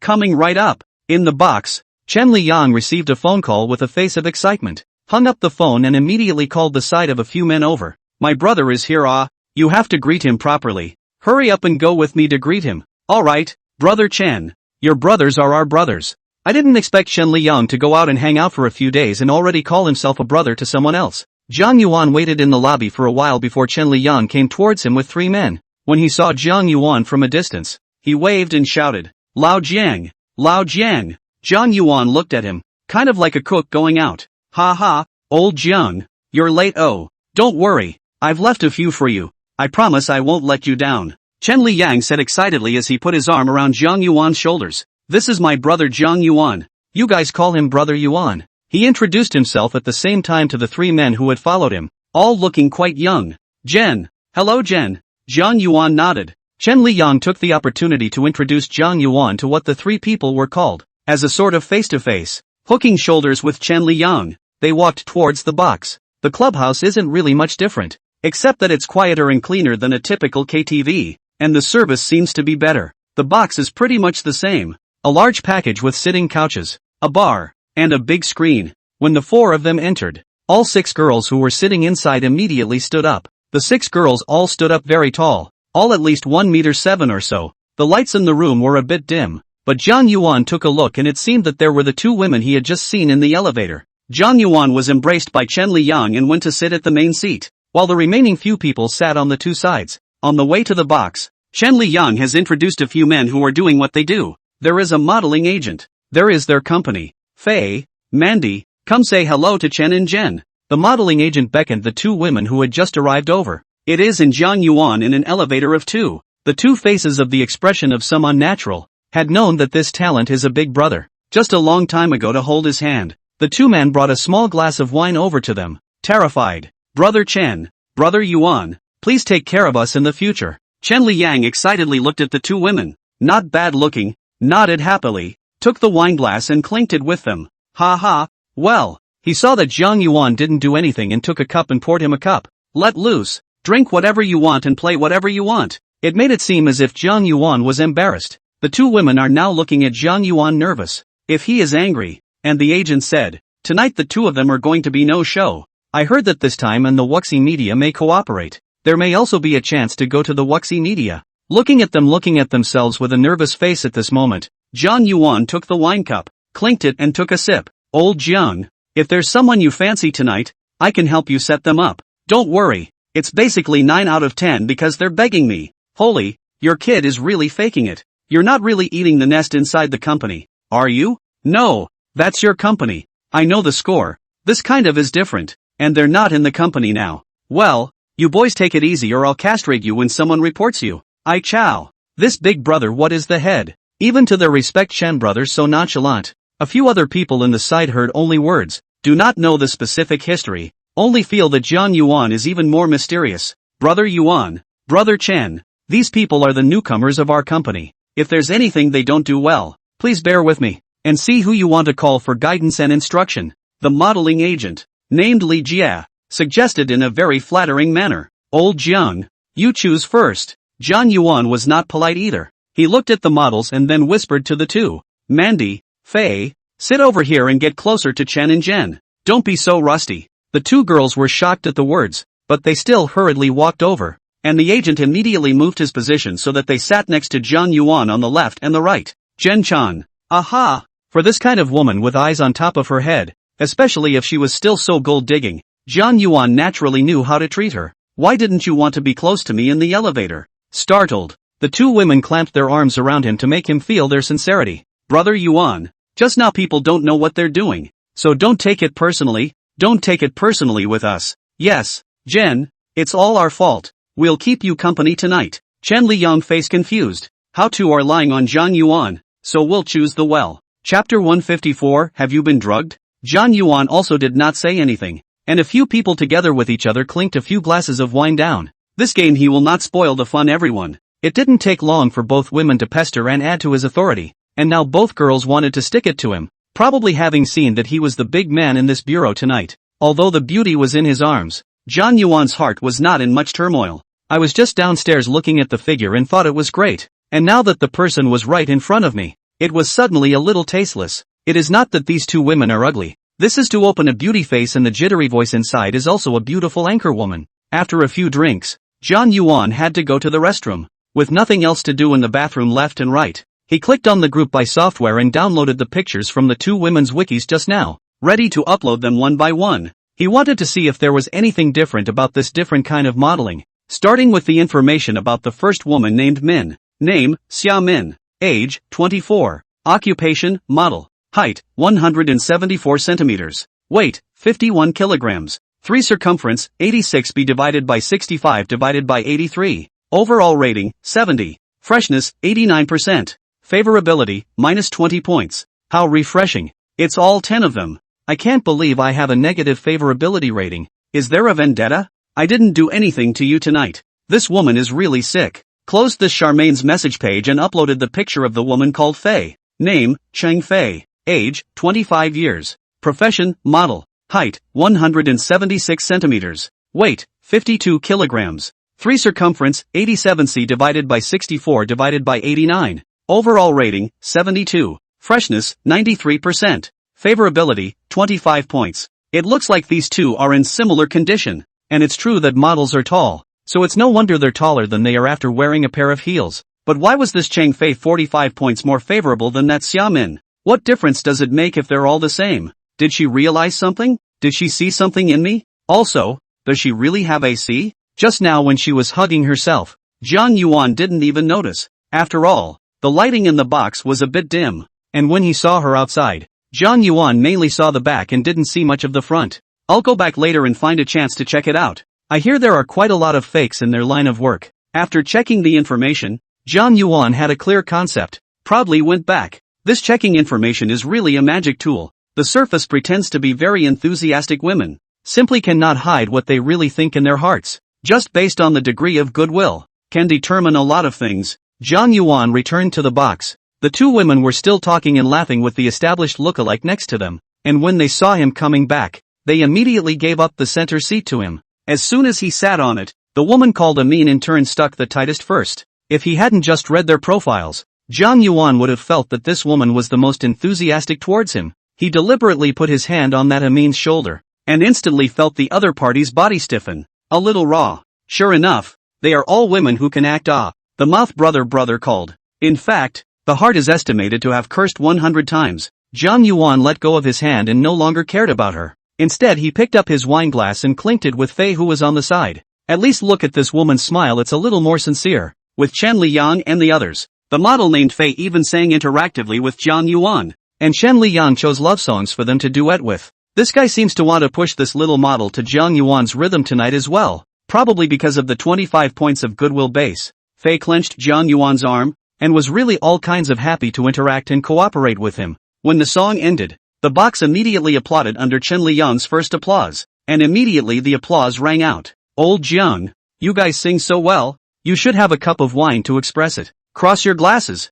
Speaker 1: Coming right up." In the box, Chen Liyang received a phone call with a face of excitement, hung up the phone and immediately called the side of a few men over. "My brother is here. You have to greet him properly. Hurry up and go with me to greet him." "Alright, brother Chen. Your brothers are our brothers." I didn't expect Chen Liyang to go out and hang out for a few days and already call himself a brother to someone else. Zhang Yuan waited in the lobby for a while before Chen Liyang came towards him with 3 men. When he saw Zhang Yuan from a distance, he waved and shouted, "Lao Jiang! Lao Jiang!" Zhang Yuan looked at him, kind of like a cook going out. "Ha ha, old Jiang, you're late. Oh, don't worry, I've left a few for you. I promise I won't let you down." Chen Liyang said excitedly as he put his arm around Zhang Yuan's shoulders. "This is my brother Zhang Yuan. You guys call him Brother Yuan." He introduced himself at the same time to the 3 men who had followed him, all looking quite young. "Jen. Hello Jen." Zhang Yuan nodded. Chen Liyang took the opportunity to introduce Zhang Yuan to what the 3 people were called, as a sort of face-to-face. Hooking shoulders with Chen Liyang, they walked towards the box. The clubhouse isn't really much different, except that it's quieter and cleaner than a typical KTV, and the service seems to be better. The box is pretty much the same. A large package with sitting couches, a bar, and a big screen. When the 4 of them entered, all 6 girls who were sitting inside immediately stood up. The 6 girls all stood up very tall, all at least 1.7 meters or so. The lights in the room were a bit dim, but Zhang Yuan took a look and it seemed that there were the 2 women he had just seen in the elevator. Zhang Yuan was embraced by Chen Liyang and went to sit at the main seat. while the remaining few people sat on the two sides. On the way to the box, Chen Liyang has introduced a few men who are doing what they do. There is a modeling agent. There is their company. Faye, Mandy, come say hello to Chen and Jen. The modeling agent beckoned the two women who had just arrived over. It is in Jiang Yuan in an elevator of two. The two faces of the expression of some unnatural, had known that this talent is a big brother. Just a long time ago to hold his hand. The two men brought a small glass of wine over to them. Terrified. Brother Chen, Brother Yuan, please take care of us in the future. Chen Liyang excitedly looked at the two women. Not bad looking, nodded happily, took the wine glass and clinked it with them. Ha ha, well, he saw that Jiang Yuan didn't do anything and took a cup and poured him a cup. Let loose, drink whatever you want and play whatever you want. It made it seem as if Jiang Yuan was embarrassed. The two women are now looking at Jiang Yuan nervous. If he is angry, and the agent said, tonight the two of them are going to be no show. I heard that this time and the Wuxi media may cooperate. There may also be a chance to go to the Wuxi media. Looking at themselves with a nervous face at this moment, Jiang Yuan took the wine cup, clinked it and took a sip. Old Jiang, if there's someone you fancy tonight, I can help you set them up. Don't worry, it's basically 9 out of 10 because they're begging me. Holy, your kid is really faking it. You're not really eating the nest inside the company, are you? No, that's your company. I know the score. This kind of is different, and they're not in the company now. Well, you boys take it easy or I'll castrate you when someone reports you. I chow. This big brother what is the head? Even to their respect Chen brothers so nonchalant. A few other people in the side heard only words, do not know the specific history, only feel that Jiang Yuan is even more mysterious. Brother Yuan, Brother Chen, these people are the newcomers of our company. If there's anything they don't do well, please bear with me, and see who you want to call for guidance and instruction. The modeling agent, named Li Jia, suggested in a very flattering manner. Old Jiang, you choose first. Jiang Yuan was not polite either. He looked at the models and then whispered to the two. Mandy, Faye, sit over here and get closer to Chen and Jen. Don't be so rusty. The two girls were shocked at the words, but they still hurriedly walked over, and the agent immediately moved his position so that they sat next to Jiang Yuan on the left and the right. Jen Chan. Aha! For this kind of woman with eyes on top of her head, especially if she was still so gold-digging, Jiang Yuan naturally knew how to treat her. Why didn't you want to be close to me in the elevator? Startled, the two women clamped their arms around him to make him feel their sincerity. Brother Yuan, just now people don't know what they're doing, so don't take it personally, don't take it personally with us. Yes, Jen, it's all our fault. We'll keep you company tonight. Chen Liyang face confused. How two are lying on Jiang Yuan, so we'll choose the well. Chapter 154, Have you been drugged? Jiang Yuan also did not say anything, and a few people together with each other clinked a few glasses of wine down. This game he will not spoil the fun everyone. It didn't take long for both women to pester and add to his authority, and now both girls wanted to stick it to him, probably having seen that he was the big man in this bureau tonight. Although the beauty was in his arms, Jiang Yuan's heart was not in much turmoil. I was just downstairs looking at the figure and thought it was great, and now that the person was right in front of me, it was suddenly a little tasteless. It is not that these two women are ugly. This is to open a beauty face, and the jittery voice inside is also a beautiful anchor woman. After a few drinks, Jiang Yuan had to go to the restroom. With nothing else to do in the bathroom left and right, he clicked on the group by software and downloaded the pictures from the two women's wikis just now, ready to upload them one by one. He wanted to see if there was anything different about this different kind of modeling, starting with the information about the first woman named Min. Name, Xia Min. Age, 24. Occupation, model. Height, 174 centimeters. Weight, 51 kilograms. 3 circumference, 86b divided by 65 divided by 83. Overall rating, 70. Freshness, 89%. Favorability, minus 20 points. How refreshing. It's all 10 of them. I can't believe I have a negative favorability rating. Is there a vendetta? I didn't do anything to you tonight. This woman is really sick. Closed this Charmaine's message page and uploaded the picture of the woman called Fei. Name, Cheng Fei. Age, 25 years. Profession, model. Height, 176 centimeters. Weight, 52 kilograms. 3 circumference, 87c divided by 64 divided by 89. Overall rating, 72. Freshness, 93%. Favorability, 25 points. It looks like these two are in similar condition. And it's true that models are tall, so it's no wonder they're taller than they are after wearing a pair of heels. But why was this Cheng Fei 45 points more favorable than that Xia Min? What difference does it make if they're all the same? Did she realize something? Did she see something in me? Also, Does she really have AC? Just now when she was hugging herself, Jiang Yuan didn't even notice. After all, the lighting in the box was a bit dim, and when he saw her outside, Jiang Yuan mainly saw the back and didn't see much of the front. I'll go back later and find a chance to check it out. I hear there are quite a lot of fakes in their line of work. After checking the information, Jiang Yuan had a clear concept, proudly went back. This checking information is really a magic tool. The surface pretends to be very enthusiastic women, simply cannot hide what they really think in their hearts. Just based on the degree of goodwill, can determine a lot of things. Jiang Yuan returned to the box. The two women were still talking and laughing with the established lookalike next to them, and when they saw him coming back, they immediately gave up the center seat to him. As soon as he sat on it, the woman called Amin in turn stuck the tightest first. If he hadn't just read their profiles, Jiang Yuan would have felt that this woman was the most enthusiastic towards him. He deliberately put his hand on that Amin's shoulder, and instantly felt the other party's body stiffen. A little raw. Sure enough, they are all women who can act the mouth brother called. In fact, the heart is estimated to have cursed 100 times. Jiang Yuan let go of his hand and no longer cared about her. Instead he picked up his wineglass and clinked it with Fei who was on the side. At least look at this woman's smile, it's a little more sincere. With Chen Liyang and the others, the model named Fei even sang interactively with Jiang Yuan, and Chen Liyang chose love songs for them to duet with. This guy seems to want to push this little model to Jiang Yuan's rhythm tonight as well, probably because of the 25 points of goodwill base. Fei clenched Jiang Yuan's arm, and was really all kinds of happy to interact and cooperate with him. When the song ended, the box immediately applauded under Chen Liyang's first applause, and immediately the applause rang out. Old Jiang, you guys sing so well, you should have a cup of wine to express it. Cross your glasses,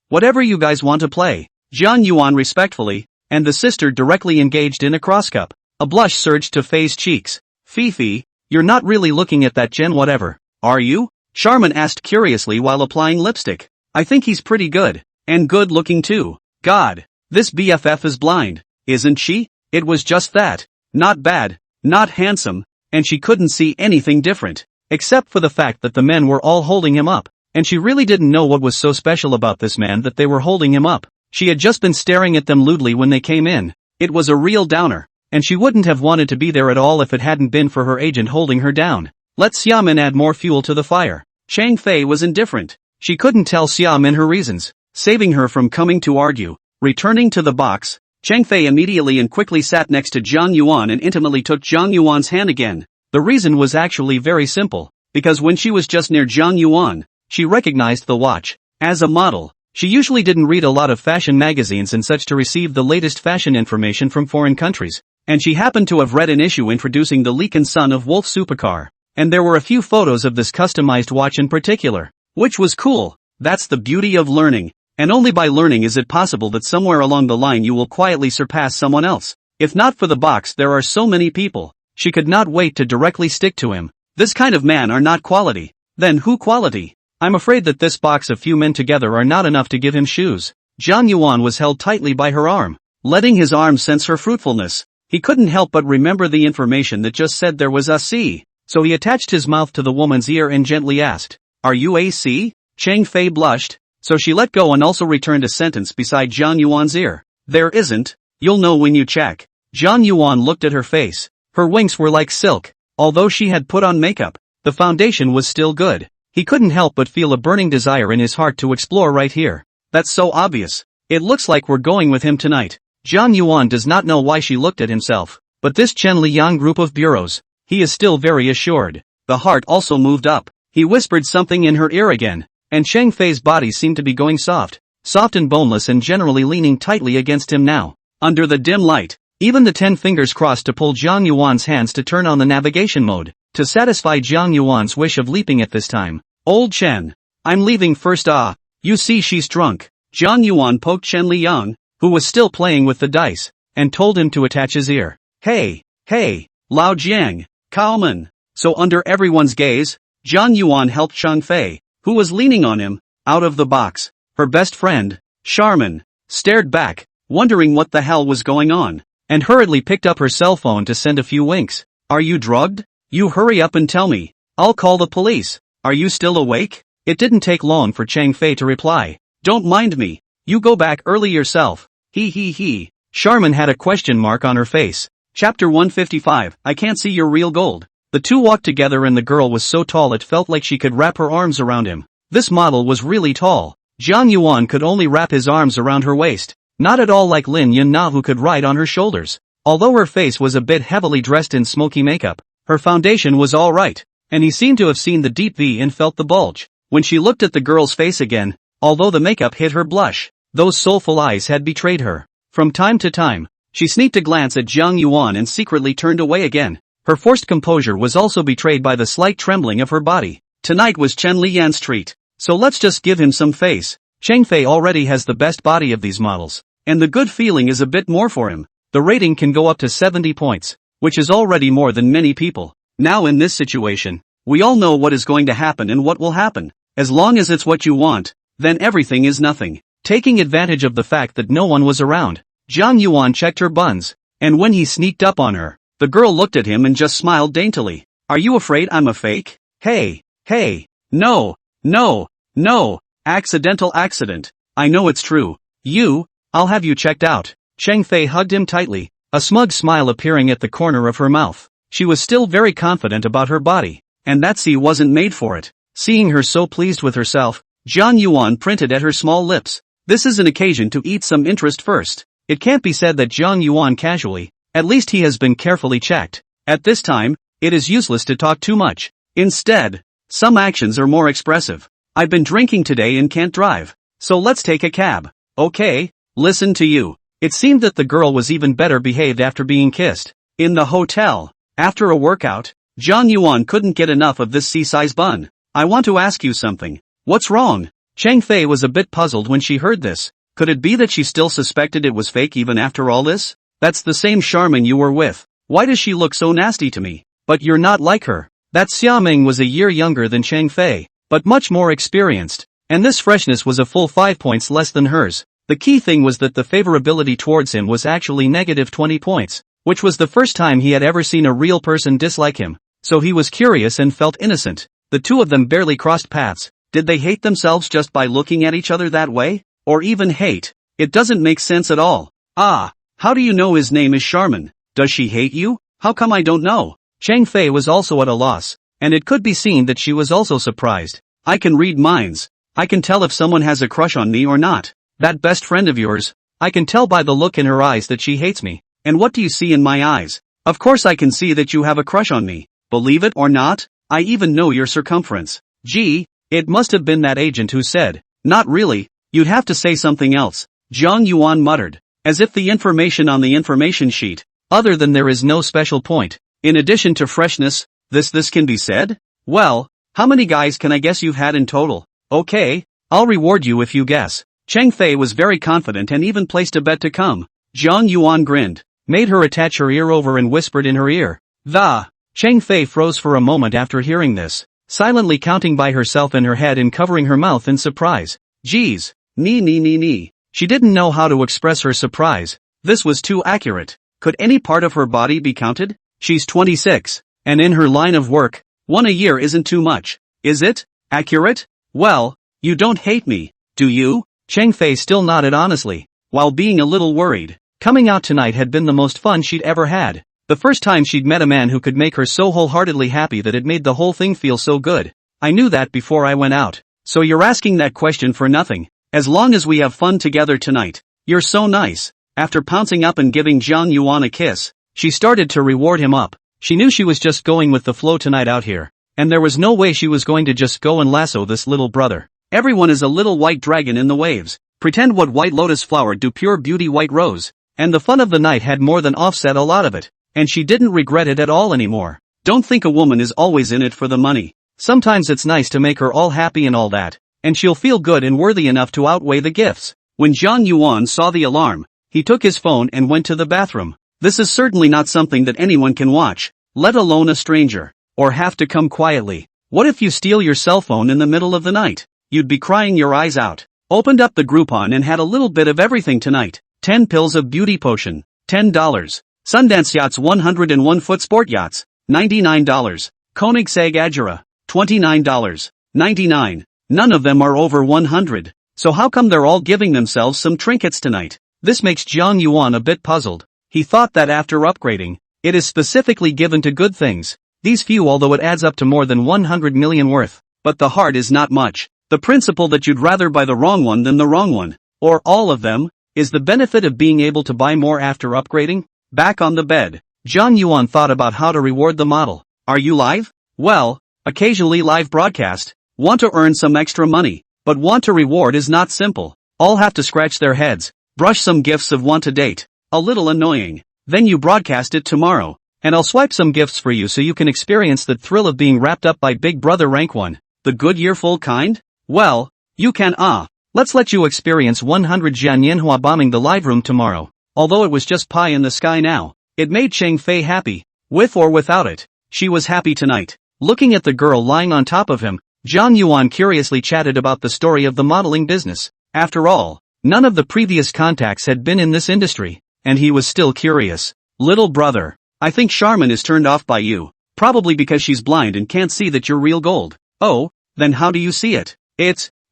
Speaker 1: whatever you guys want to play. Jiang Yuan respectfully, and the sister directly engaged in a crosscup. A blush surged to Fei's cheeks. Fifi, you're not really looking at that Jen whatever, are you? Charmin asked curiously while applying lipstick. I think he's pretty good. And good looking too. God, this BFF is blind, isn't she? It was just that. Not bad, not handsome, and she couldn't see anything different, except for the fact that the men were all holding him up, and she really didn't know what was so special about this man that they were holding him up. She had just been staring at them lewdly when they came in. It was a real downer, and she wouldn't have wanted to be there at all if it hadn't been for her agent holding her down. Let Xiaomin add more fuel to the fire. Chang Fei was indifferent. She couldn't tell Xiaomin her reasons, saving her from coming to argue. Returning to the box, Chang Fei immediately and quickly sat next to Jiang Yuan and intimately took Jiang Yuan's hand again. The reason was actually very simple, because when she was just near Jiang Yuan, she recognized the watch. As a model, she usually didn't read a lot of fashion magazines and such to receive the latest fashion information from foreign countries, and she happened to have read an issue introducing the Leakin son of Wolf supercar, and there were a few photos of this customized watch in particular, which was cool. That's the beauty of learning, and only by learning is it possible that somewhere along the line you will quietly surpass someone else. If not for the box, there are so many people. She could not wait to directly stick to him. This kind of man are not quality. Then who quality? I'm afraid that this box of few men together are not enough to give him shoes. Jiang Yuan was held tightly by her arm, letting his arm sense her fruitfulness. He couldn't help but remember the information that just said there was a C, so he attached his mouth to the woman's ear and gently asked, "Are you a C?" Chang Fei blushed, so she let go and also returned a sentence beside Jiang Yuan's ear. "There isn't, you'll know when you check." Jiang Yuan looked at her face. Her wings were like silk. Although she had put on makeup, the foundation was still good. He couldn't help but feel a burning desire in his heart to explore right here. That's so obvious. It looks like we're going with him tonight. Jiang Yuan does not know why she looked at himself, but this Chen Liyang group of bureaus, he is still very assured. The heart also moved up. He whispered something in her ear again, and Chang Fei's body seemed to be going soft and boneless and generally leaning tightly against him now. Under the dim light, even the 10 fingers crossed to pull Jiang Yuan's hands to turn on the navigation mode, to satisfy Jiang Yuan's wish of leaping at this time. "Old Chen, I'm leaving first. You see she's drunk." Jiang Yuan poked Chen Liyang, who was still playing with the dice, and told him to attach his ear. Hey, Lao Jiang, Kaoman." So under everyone's gaze, Jiang Yuan helped Chang Fei, who was leaning on him, out of the box. Her best friend, Charmin, stared back, wondering what the hell was going on, and hurriedly picked up her cell phone to send a few winks. "Are you drugged? You hurry up and tell me. I'll call the police. Are you still awake?" It didn't take long for Chang Fei to reply. "Don't mind me. You go back early yourself. He. Charmin had a question mark on her face. Chapter 155, I Can't See Your Real Gold. The two walked together and the girl was so tall it felt like she could wrap her arms around him. This model was really tall. Jiang Yuan could only wrap his arms around her waist. Not at all like Lin Yunna who could ride on her shoulders. Although her face was a bit heavily dressed in smoky makeup, her foundation was alright, and he seemed to have seen the deep V and felt the bulge. When she looked at the girl's face again, although the makeup hid her blush, those soulful eyes had betrayed her. From time to time, she sneaked a glance at Jiang Yuan and secretly turned away again. Her forced composure was also betrayed by the slight trembling of her body. Tonight was Chen Lian's treat, so let's just give him some face. Cheng Fei already has the best body of these models, and the good feeling is a bit more for him. The rating can go up to 70 points, which is already more than many people. Now in this situation, we all know what is going to happen and what will happen. As long as it's what you want, then everything is nothing. Taking advantage of the fact that no one was around, Jiang Yuan checked her buns, and when he sneaked up on her, the girl looked at him and just smiled daintily. Are you afraid I'm a fake? Hey, no, accident. I know it's true. I'll have you checked out. Cheng Fei hugged him tightly, a smug smile appearing at the corner of her mouth. She was still very confident about her body, and that C wasn't made for it. Seeing her so pleased with herself, Jiang Yuan printed at her small lips. This is an occasion to eat some interest first. It can't be said that Jiang Yuan casually, at least he has been carefully checked. At this time, it is useless to talk too much. Instead, some actions are more expressive. I've been drinking today and can't drive, so let's take a cab. Okay, listen to you. It seemed that the girl was even better behaved after being kissed. In the hotel, after a workout, Jiang Yuan couldn't get enough of this C-size bun. I want to ask you something. What's wrong? Cheng Fei was a bit puzzled when she heard this. Could it be that she still suspected it was fake even after all this? That's the same Charmin you were with. Why does she look so nasty to me? But you're not like her. That Xiaming was a year younger than Cheng Fei, but much more experienced, and this freshness was a full 5 points less than hers. The key thing was that the favorability towards him was actually negative 20 points, which was the first time he had ever seen a real person dislike him, so he was curious and felt innocent. The two of them barely crossed paths. Did they hate themselves just by looking at each other that way? Or even hate? It doesn't make sense at all. How do you know his name is Charmin? Does she hate you? How come I don't know? Cheng Fei was also at a loss, and it could be seen that she was also surprised. I can read minds. I can tell if someone has a crush on me or not. That best friend of yours, I can tell by the look in her eyes that she hates me. And what do you see in my eyes? Of course I can see that you have a crush on me. Believe it or not, I even know your circumference. Gee, it must have been that agent who said, not really, you'd have to say something else. Jiang Yuan muttered, as if the information on the information sheet, other than there is no special point. In addition to freshness, this can be said? Well, how many guys can I guess you've had in total? Okay, I'll reward you if you guess. Cheng Fei was very confident and even placed a bet to come. Jiang Yuan grinned, made her attach her ear over and whispered in her ear. Cheng Fei froze for a moment after hearing this, silently counting by herself in her head and covering her mouth in surprise. Geez, nee. She didn't know how to express her surprise. This was too accurate. Could any part of her body be counted? She's 26, and in her line of work, 1 a year isn't too much. Is it? Accurate? Well, you don't hate me, do you? Cheng Fei still nodded honestly, while being a little worried. Coming out tonight had been the most fun she'd ever had. The first time she'd met a man who could make her so wholeheartedly happy that it made the whole thing feel so good. I knew that before I went out. So you're asking that question for nothing. As long as we have fun together tonight. You're so nice. After pouncing up and giving Jiang Yuan a kiss, she started to reward him up. She knew she was just going with the flow tonight out here, and there was no way she was going to just go and lasso this little brother. Everyone is a little white dragon in the waves. Pretend what white lotus flower do pure beauty white rose. And the fun of the night had more than offset a lot of it, and she didn't regret it at all anymore. Don't think a woman is always in it for the money. Sometimes it's nice to make her all happy and all that, and she'll feel good and worthy enough to outweigh the gifts. When Jiang Yuan saw the alarm, he took his phone and went to the bathroom. This is certainly not something that anyone can watch, let alone a stranger, or have to come quietly. What if you steal your cell phone in the middle of the night? You'd be crying your eyes out. Opened up the Groupon and had a little bit of everything tonight. 10 pills of beauty potion, $10. Sundance yachts 101 foot sport yachts, $99. Koenigsegg Agera, $29. 99. None of them are over 100. So how come they're all giving themselves some trinkets tonight? This makes Jiang Yuan a bit puzzled. He thought that after upgrading, It is specifically given to good things. These few, although it adds up to more than 100 million worth. But the heart is not much. The principle that you'd rather buy the wrong one than the wrong one, or all of them, is the benefit of being able to buy more after upgrading. Back on the bed, John Yuan thought about how to reward the model. Are you live? Well, occasionally live broadcast. Want to earn some extra money, but want to reward is not simple. All have to scratch their heads. Brush some gifts of want to date. A little annoying. Then you broadcast it tomorrow, and I'll swipe some gifts for you so you can experience the thrill of being wrapped up by Big Brother Rank 1. The good year full kind? Well, you can let's let you experience 100 manhwa bombing the live room tomorrow. Although it was just pie in the sky now, it made Chang Fei happy. With or without it, she was happy tonight. Looking at the girl lying on top of him, John Yuan curiously chatted about the story of the modeling business. After all, none of the previous contacts had been in this industry, and he was still curious. Little brother, I think Charmin is turned off by you, probably because she's blind and can't see that you're real gold. Oh, then how do you see it?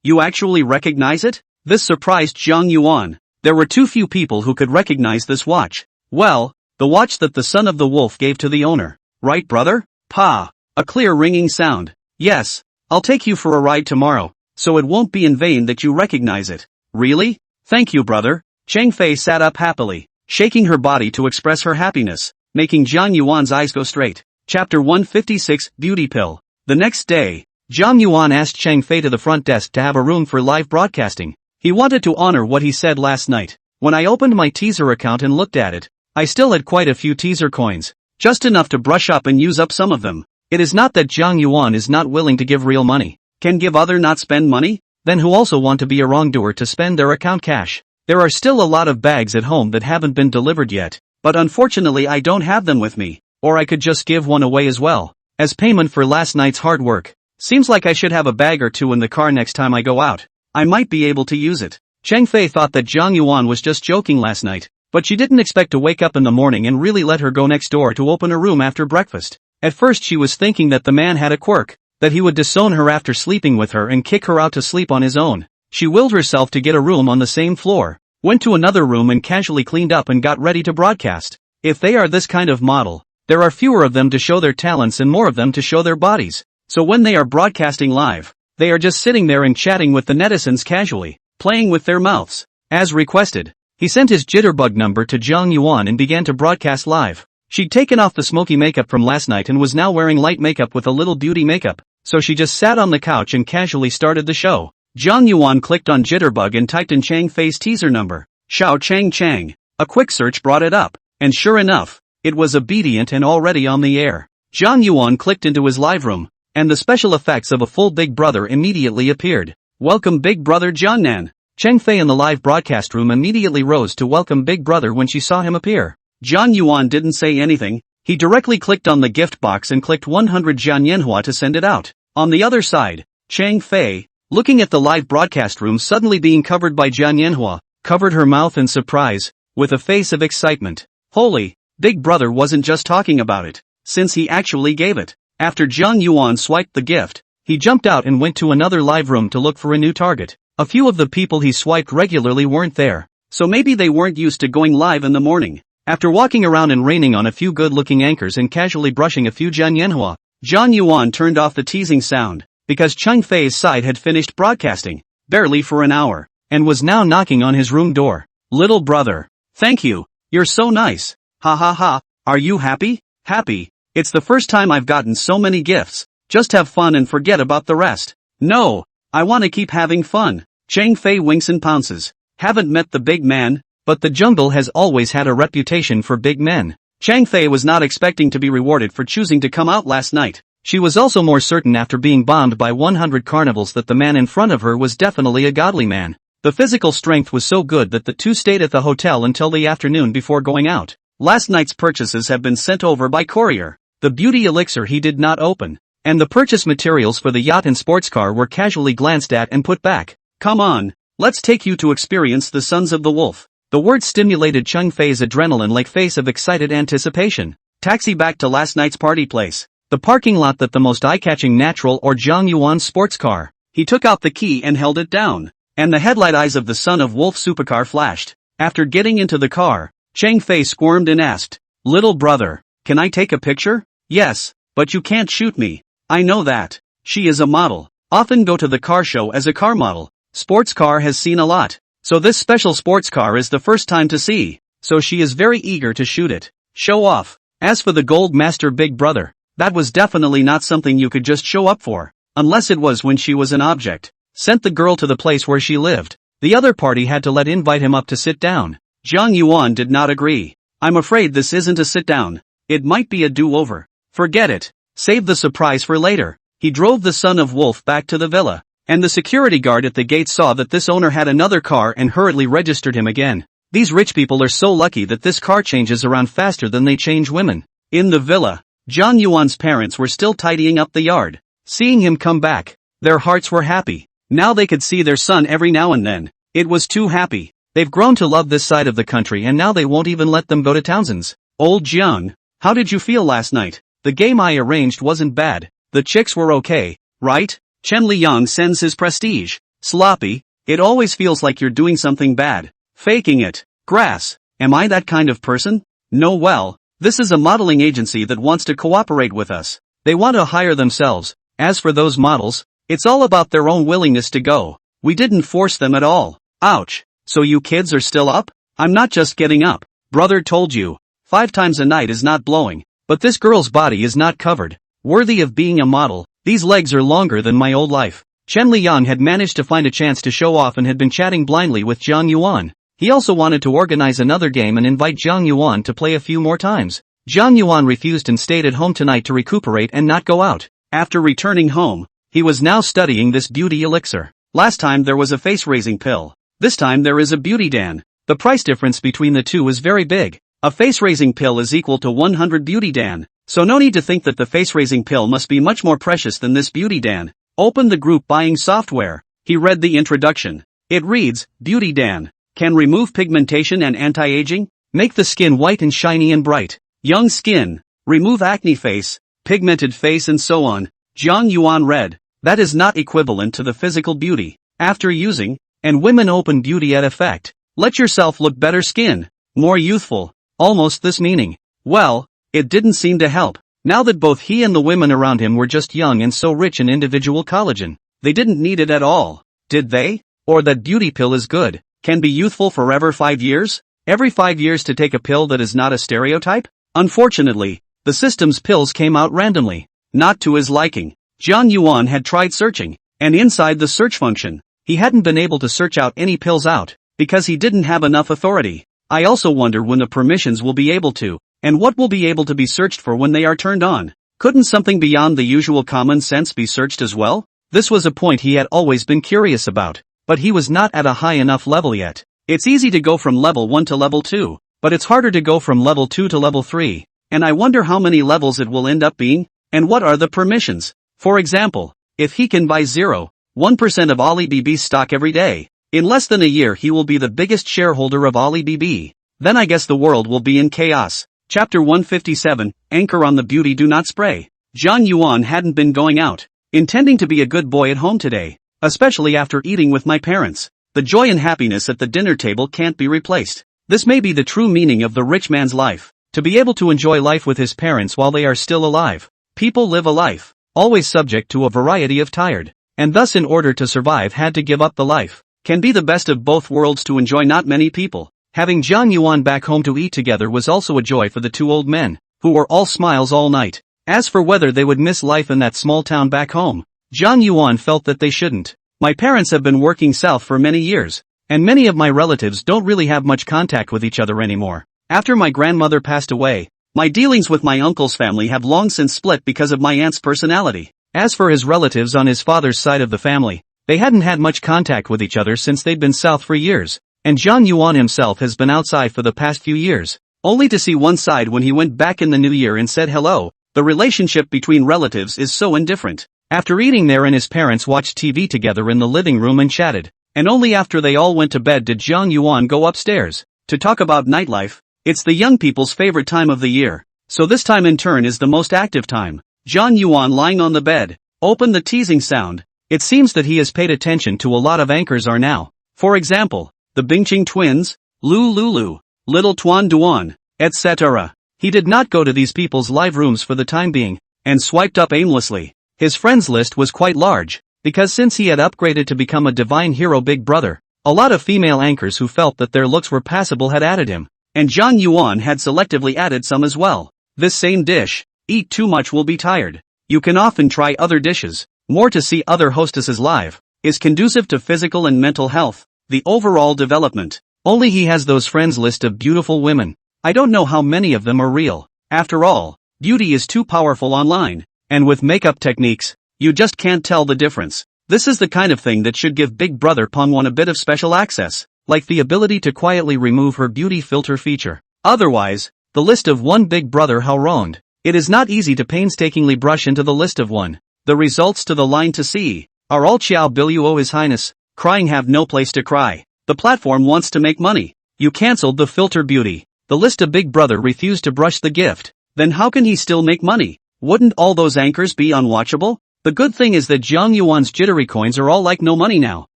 Speaker 1: You actually recognize it? This surprised Zhang Yuan. There were too few people who could recognize this watch. Well, the watch that the son of the wolf gave to the owner. Right, brother? Pa. A clear ringing sound. Yes, I'll take you for a ride tomorrow, so it won't be in vain that you recognize it. Really? Thank you, brother. Chang Fei sat up happily, shaking her body to express her happiness, making Zhang Yuan's eyes go straight. Chapter 156, Beauty Pill. The next day, Zhang Yuan asked Chang Fei to the front desk to have a room for live broadcasting. He wanted to honor what he said last night. When I opened my teaser account and looked at it, I still had quite a few teaser coins. Just enough to brush up and use up some of them. It is not that Zhang Yuan is not willing to give real money. Can give other not spend money? Then who also want to be a wrongdoer to spend their account cash. There are still a lot of bags at home that haven't been delivered yet, but unfortunately I don't have them with me, or I could just give one away as well, as payment for last night's hard work. Seems like I should have a bag or two in the car next time I go out. I might be able to use it. Chang Fei thought that Zhang Yuan was just joking last night, but she didn't expect to wake up in the morning and really let her go next door to open a room after breakfast. At first she was thinking that the man had a quirk, that he would disown her after sleeping with her and kick her out to sleep on his own. She willed herself to get a room on the same floor, went to another room and casually cleaned up and got ready to broadcast. If they are this kind of model, there are fewer of them to show their talents and more of them to show their bodies. So when they are broadcasting live, they are just sitting there and chatting with the netizens casually, playing with their mouths. As requested, he sent his jitterbug number to Zhang Yuan and began to broadcast live. She'd taken off the smoky makeup from last night and was now wearing light makeup with a little beauty makeup, so she just sat on the couch and casually started the show. Zhang Yuan clicked on jitterbug and typed in Chang Fei's teaser number, Xiao Chang Chang. A quick search brought it up, and sure enough, it was obedient and already on the air. Zhang Yuan clicked into his live room, and the special effects of a full Big Brother immediately appeared. Welcome Big Brother Jiangnan. Chang Fei in the live broadcast room immediately rose to welcome Big Brother when she saw him appear. Zhang Yuan didn't say anything. He directly clicked on the gift box and clicked 100 Jianyanhua to send it out. On the other side, Chang Fei, looking at the live broadcast room suddenly being covered by Jianyanhua, covered her mouth in surprise, with a face of excitement. Holy, Big Brother wasn't just talking about it, since he actually gave it. After Zhang Yuan swiped the gift, he jumped out and went to another live room to look for a new target. A few of the people he swiped regularly weren't there, so maybe they weren't used to going live in the morning. After walking around and raining on a few good-looking anchors and casually brushing a few Jianyanhua, Zhang Yuan turned off the teasing sound, because Chang Fei's side had finished broadcasting, barely for an hour, and was now knocking on his room door. Little brother, thank you, you're so nice. Ha ha ha, are you happy? Happy? It's the first time I've gotten so many gifts. Just have fun and forget about the rest. No, I want to keep having fun. Chang Fei winks and pounces. Haven't met the big man, but the jungle has always had a reputation for big men. Chang Fei was not expecting to be rewarded for choosing to come out last night. She was also more certain after being bombed by 100 carnivals that the man in front of her was definitely a godly man. The physical strength was so good that the two stayed at the hotel until the afternoon before going out. Last night's purchases have been sent over by courier. The beauty elixir he did not open, and the purchase materials for the yacht and sports car were casually glanced at and put back. Come on, let's take you to experience the Sons of the Wolf. The word stimulated Chang Fei's adrenaline-like face of excited anticipation. Taxi back to last night's party place, the parking lot that the most eye-catching natural or Zhang Yuan's sports car. He took out the key and held it down, and the headlight eyes of the Son of Wolf supercar flashed. After getting into the car, Chang Fei squirmed and asked, Little brother, Can I take a picture? Yes, but you can't shoot me. I know that. She is a model. Often go to the car show as a car model. Sports car has seen a lot. So this special sports car is the first time to see. So she is very eager to shoot it. Show off. As for the Gold Master Big Brother, that was definitely not something you could just show up for. Unless it was when she was an object. Sent the girl to the place where she lived. The other party had to invite him up to sit down. Jiang Yuan did not agree. I'm afraid this isn't a sit down. It might be a do-over. Forget it. Save the surprise for later. He drove the son of Wolf back to the villa. And the security guard at the gate saw that this owner had another car and hurriedly registered him again. These rich people are so lucky that this car changes around faster than they change women. In the villa, Jiang Yuan's parents were still tidying up the yard. Seeing him come back, their hearts were happy. Now they could see their son every now and then. It was too happy. They've grown to love this side of the country and now they won't even let them go to Townsend's. Old Jiang, how did you feel last night? The game I arranged wasn't bad. The chicks were okay, right? Chen Liang sends his prestige. Sloppy. It always feels like you're doing something bad. Faking it. Grass. Am I that kind of person? No, well, this is a modeling agency that wants to cooperate with us. They want to hire themselves. As for those models, it's all about their own willingness to go. We didn't force them at all. Ouch. So you kids are still up? I'm not just getting up. Brother told you. 5 times a night is not blowing. But this girl's body is not covered. Worthy of being a model. These legs are longer than my old life. Chen Liang had managed to find a chance to show off and had been chatting blindly with Jiang Yuan. He also wanted to organize another game and invite Jiang Yuan to play a few more times. Jiang Yuan refused and stayed at home tonight to recuperate and not go out. After returning home, he was now studying this beauty elixir. Last time there was a face-raising pill. This time there is a beauty dan. The price difference between the two is very big. A face-raising pill is equal to 100 beauty dan. So no need to think that the face-raising pill must be much more precious than this beauty dan. Open the group buying software. He read the introduction. It reads, Beauty Dan. Can remove pigmentation and anti-aging. Make the skin white and shiny and bright. Young skin. Remove acne face, pigmented face and so on. Jiang Yuan read. That is not equivalent to the physical beauty. After using, and women open beauty at effect. Let yourself look better skin. More youthful. Almost this meaning. Well, it didn't seem to help. Now that both he and the women around him were just young and so rich in individual collagen, they didn't need it at all. Did they? Or that beauty pill is good, can be youthful forever 5 years? Every 5 years to take a pill that is not a stereotype? Unfortunately, the system's pills came out randomly. Not to his liking. Jiang Yuan had tried searching, and inside the search function, he hadn't been able to search out any pills out, because he didn't have enough authority. I also wonder when the permissions will be able to. And what will be able to be searched for when they are turned on? Couldn't something beyond the usual common sense be searched as well? This was a point he had always been curious about, but he was not at a high enough level yet. It's easy to go from level 1 to level 2, but it's harder to go from level 2 to level 3, and I wonder how many levels it will end up being, and what are the permissions. For example, if he can buy 0.1% of AliBB's stock every day, in less than a year he will be the biggest shareholder of AliBB. Then I guess the world will be in chaos. Chapter 157, Anchor on the Beauty Do Not Spray. Jiang Yuan hadn't been going out, intending to be a good boy at home today, especially after eating with my parents. The joy and happiness at the dinner table can't be replaced. This may be the true meaning of the rich man's life, to be able to enjoy life with his parents while they are still alive. People live a life, always subject to a variety of tired, and thus in order to survive had to give up the life. Can be the best of both worlds to enjoy not many people. Having Jiang Yuan back home to eat together was also a joy for the two old men, who were all smiles all night. As for whether they would miss life in that small town back home, Jiang Yuan felt that they shouldn't. My parents have been working south for many years, and many of my relatives don't really have much contact with each other anymore. After my grandmother passed away, my dealings with my uncle's family have long since split because of my aunt's personality. As for his relatives on his father's side of the family, they hadn't had much contact with each other since they'd been south for years. And Jiang Yuan himself has been outside for the past few years, only to see one side when he went back in the new year and said hello. The relationship between relatives is so indifferent. After eating there and his parents watched TV together in the living room and chatted, and only after they all went to bed did Jiang Yuan go upstairs to talk about nightlife. It's the young people's favorite time of the year, so this time in turn is the most active time. Jiang Yuan lying on the bed, opened the teasing sound. It seems that he has paid attention to a lot of anchors are now. For example, the Bingqing twins, Lu Lulu, Little Tuan Duan, etc. He did not go to these people's live rooms for the time being, and swiped up aimlessly. His friends list was quite large, because since he had upgraded to become a divine hero Big Brother, a lot of female anchors who felt that their looks were passable had added him, and Zhang Yuan had selectively added some as well. This same dish, eat too much will be tired. You can often try other dishes. More to see other hostesses live, is conducive to physical and mental health, the overall development. Only he has those friends list of beautiful women. I don't know how many of them are real. After all, beauty is too powerful online, and with makeup techniques, you just can't tell the difference. This is the kind of thing that should give Big Brother Pangwan a bit of special access, like the ability to quietly remove her beauty filter feature. Otherwise, the list of one Big Brother how wronged. It is not easy to painstakingly brush into the list of one. The results to the line to see are all Chow Biluo His Highness, crying have no place to cry. The platform wants to make money. You cancelled the filter beauty. The list of Big Brother refused to brush the gift. Then how can he still make money? Wouldn't all those anchors be unwatchable? The good thing is that Zhang Yuan's jittery coins are all like no money now.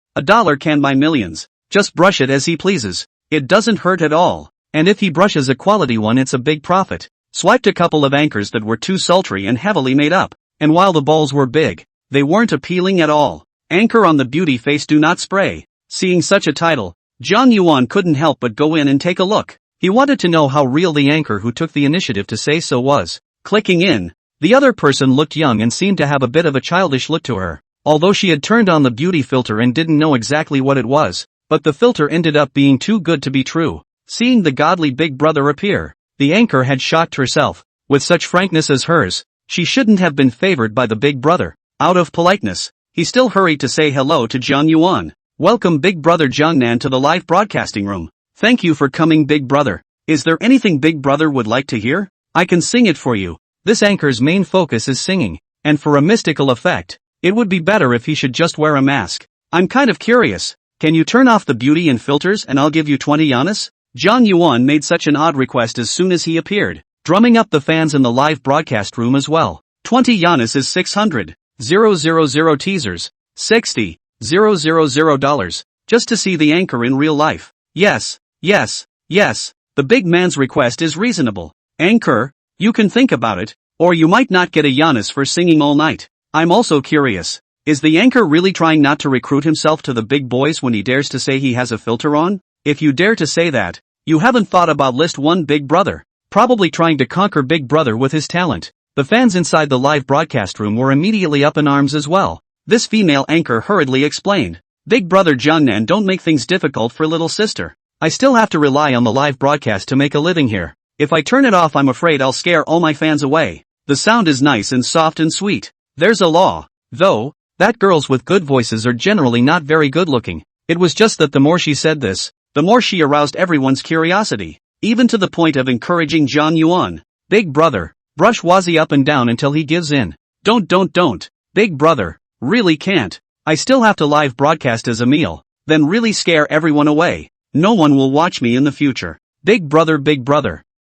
Speaker 1: $1 can buy millions. Just brush it as he pleases. It doesn't hurt at all. And if he brushes a quality one it's a big profit. Swiped a couple of anchors that were too sultry and heavily made up. And while the balls were big, they weren't appealing at all. Anchor on the beauty face do not spray. Seeing such a title, Zhang Yuan couldn't help but go in and take a look. He wanted to know how real the anchor who took the initiative to say so was. Clicking in, the other person looked young and seemed to have a bit of a childish look to her. Although she had turned on the beauty filter and didn't know exactly what it was, but the filter ended up being too good to be true. Seeing the godly Big Brother appear, the anchor had shocked herself. With such frankness as hers, she shouldn't have been favored by the Big Brother. Out of politeness, he still hurried to say hello to Zhang Yuan. Welcome Big Brother Jiangnan to the live broadcasting room. Thank you for coming Big Brother. Is there anything Big Brother would like to hear? I can sing it for you. This anchor's main focus is singing, and for a mystical effect, it would be better if he should just wear a mask. I'm kind of curious. Can you turn off the beauty and filters and I'll give you 20 yanas? Zhang Yuan made such an odd request as soon as he appeared, drumming up the fans in the live broadcast room as well. 20 yanas is 600,000 teasers, $60,000, just to see the anchor in real life. Yes, the big man's request is reasonable. Anchor, you can think about it, or you might not get a yanas for singing all night. I'm also curious, is the anchor really trying not to recruit himself to the big boys when he dares to say he has a filter on? If you dare to say that, you haven't thought about list one Big Brother, probably trying to conquer Big Brother with his talent. The fans inside the live broadcast room were immediately up in arms as well. This female anchor hurriedly explained, Big Brother Jiangnan don't make things difficult for little sister. I still have to rely on the live broadcast to make a living here. If I turn it off I'm afraid I'll scare all my fans away. The sound is nice and soft and sweet. There's a law, though, that girls with good voices are generally not very good looking. It was just that the more she said this, the more she aroused everyone's curiosity, even to the point of encouraging Zhang Yuan. Big Brother, brush Wazi up and down until he gives in. Don't. Big Brother, really can't. I still have to live broadcast as a meal, then really scare everyone away. No one will watch me in the future. Big Brother,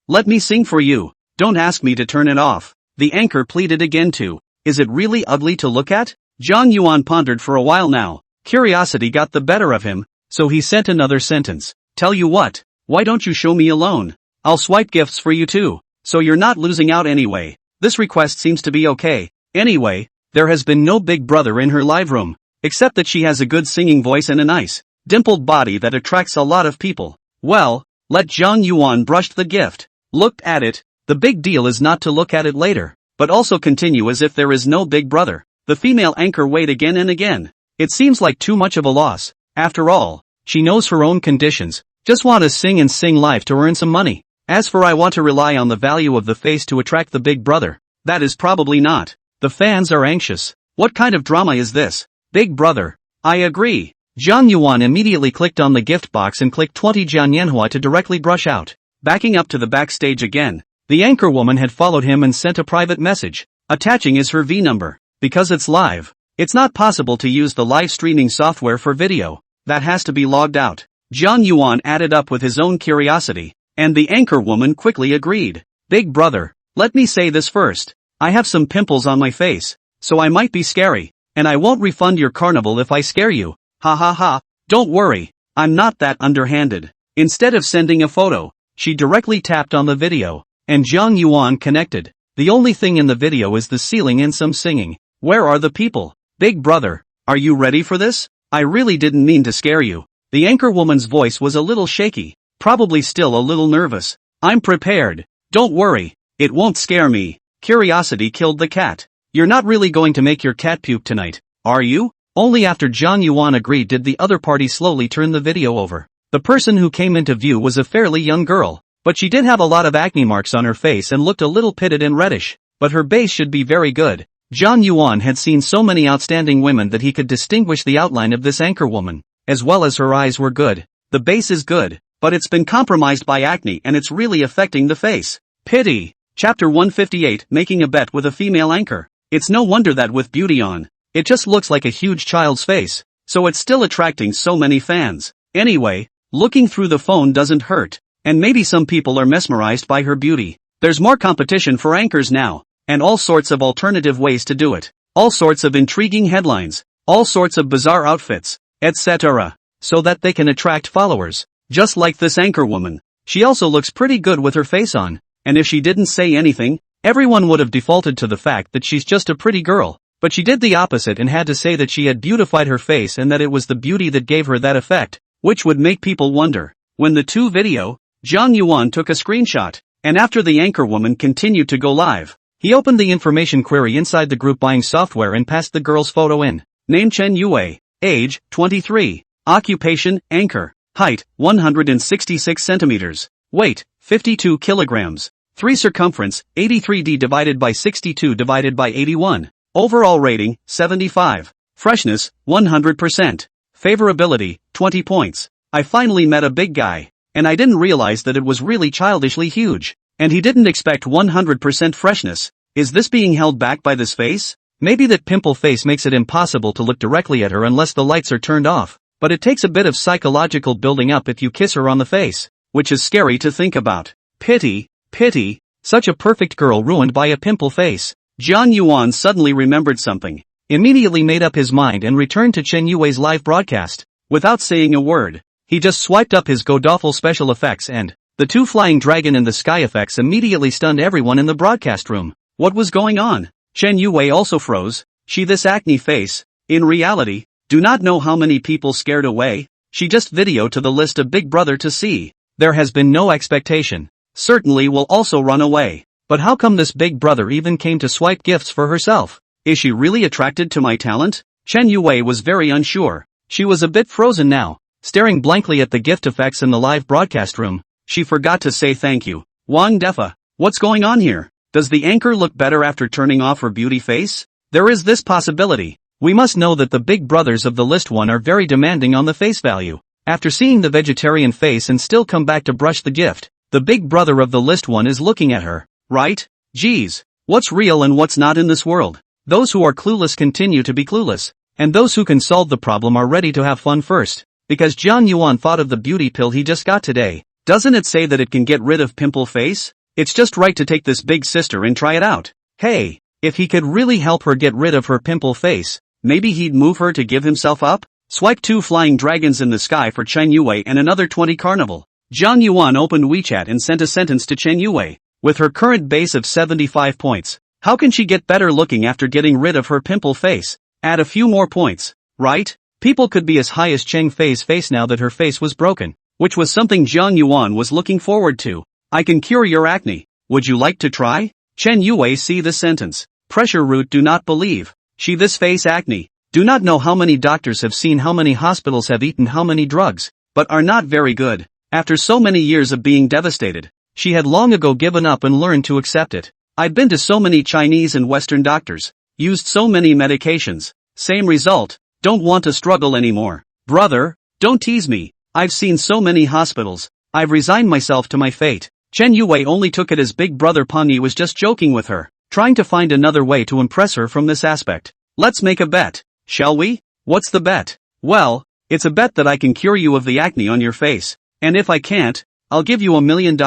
Speaker 1: let me sing for you. Don't ask me to turn it off. The anchor pleaded again too. Is it really ugly to look at? Zhang Yuan pondered for a while now. Curiosity got the better of him, so he sent another sentence. Tell you what, why don't you show me alone? I'll swipe gifts for you too, so you're not losing out anyway. This request seems to be okay. Anyway, there has been no Big Brother in her live room, except that she has a good singing voice and a nice, dimpled body that attracts a lot of people. Well, let Zhang Yuan brush the gift. Looked at it. The big deal is not to look at it later, but also continue as if there is no Big Brother. The female anchor weighed again and again. It seems like too much of a loss. After all, she knows her own conditions. Just want to sing and sing live to earn some money. As for I want to rely on the value of the face to attract the Big Brother, that is probably not. The fans are anxious. What kind of drama is this? Big Brother. I agree. Zhang Yuan immediately clicked on the gift box and clicked 20 manhwa to directly brush out. Backing up to the backstage again, the anchor woman had followed him and sent a private message. Attaching is her V number. Because it's live, it's not possible to use the live streaming software for video. That has to be logged out. Zhang Yuan added up with his own curiosity, and the anchor woman quickly agreed. Big Brother, let me say this first. I have some pimples on my face, so I might be scary, and I won't refund your carnival if I scare you. Ha ha ha. Don't worry, I'm not that underhanded. Instead of sending a photo, she directly tapped on the video. and Jiang Yuan connected. The only thing in the video is the ceiling and some singing. Where are the people? Big brother, are you ready for this? I really didn't mean to scare you. The anchor woman's voice was a little shaky, probably still a little nervous. I'm prepared. Don't worry, it won't scare me. Curiosity killed the cat. You're not really going to make your cat puke tonight, are you? Only after Jiang Yuan agreed did the other party slowly turn the video over. The person who came into view was a fairly young girl, but she did have a lot of acne marks on her face and looked a little pitted and reddish, but her base should be very good. Jiang Yuan had seen so many outstanding women that he could distinguish the outline of this anchor woman, as well as her eyes were good. The base is good, but it's been compromised by acne and it's really affecting the face. Pity. Chapter 158, Making a Bet with a Female Anchor. It's no wonder that with beauty on, it just looks like a huge child's face, so it's still attracting so many fans. Anyway, looking through the phone doesn't hurt, and maybe some people are mesmerized by her beauty. There's more competition for anchors now, and all sorts of alternative ways to do it. All sorts of intriguing headlines, all sorts of bizarre outfits, etc. So that they can attract followers. Just like this anchor woman. She also looks pretty good with her face on, and if she didn't say anything, everyone would have defaulted to the fact that she's just a pretty girl. But she did the opposite and had to say that she had beautified her face and that it was the beauty that gave her that effect, which would make people wonder. When the two video, Jiang Yuan took a screenshot, and after the anchor woman continued to go live, he opened the information query inside the group buying software and passed the girl's photo in. Name Chen Yue, age, 23, occupation, anchor, height, 166 centimeters, weight, 52 kilograms, 3 circumference, 83D divided by 62 divided by 81. Overall rating, 75. Freshness, 100%. Favorability, 20 points. I finally met a big guy, and I didn't realize that it was really childishly huge. And he didn't expect 100% freshness. Is this being held back by this face? Maybe that pimple face makes it impossible to look directly at her unless the lights are turned off, but it takes a bit of psychological building up if you kiss her on the face, which is scary to think about. Pity, pity, such a perfect girl ruined by a pimple face. Jiang Yuan suddenly remembered something, immediately made up his mind and returned to Chen Yue's live broadcast. Without saying a word, he just swiped up his Godawful special effects and the two flying dragon in the sky effects immediately stunned everyone in the broadcast room. What was going on? Chen Yue also froze. She this acne face, in reality, do not know how many people scared away. She just video to the list of Big Brother to see. There has been no expectation. Certainly will also run away. But how come this Big Brother even came to swipe gifts for herself? Is she really attracted to my talent? Chen Yue was very unsure. She was a bit frozen now, staring blankly at the gift effects in the live broadcast room. She forgot to say thank you. Wang Defa, what's going on here? Does the anchor look better after turning off her beauty face? There is this possibility. We must know that the Big Brothers of the list one are very demanding on the face value. After seeing the vegetarian face and still come back to brush the gift, the Big Brother of the list one is looking at her. Right? Geez, what's real and what's not in this world? Those who are clueless continue to be clueless, and those who can solve the problem are ready to have fun first. Because Jiang Yuan thought of the beauty pill he just got today. Doesn't it say that it can get rid of pimple face? It's just right to take this big sister and try it out. Hey, if he could really help her get rid of her pimple face, maybe he'd move her to give himself up? Swipe 2 flying dragons in the sky for Chen Yue and another 20 carnival. Jiang Yuan opened WeChat and sent a sentence to Chen Yue. With her current base of 75 points, how can she get better looking after getting rid of her pimple face? Add a few more points, right? People could be as high as Cheng Fei's face now that her face was broken, which was something Jiang Yuan was looking forward to. I can cure your acne. Would you like to try? Chen Yue see this sentence. Pressure root do not believe. She this face acne. Do not know how many doctors have seen how many hospitals have eaten how many drugs, but are not very good. After so many years of being devastated, she had long ago given up and learned to accept it. I've been to so many Chinese and Western doctors, used so many medications, same result, don't want to struggle anymore. Brother, don't tease me, I've seen so many hospitals, I've resigned myself to my fate. Chen Yue only took it as Big Brother Pony was just joking with her, trying to find another way to impress her from this aspect. Let's make a bet, shall we? What's the bet? Well, it's a bet that I can cure you of the acne on your face, and if I can't, I'll give you $1 million,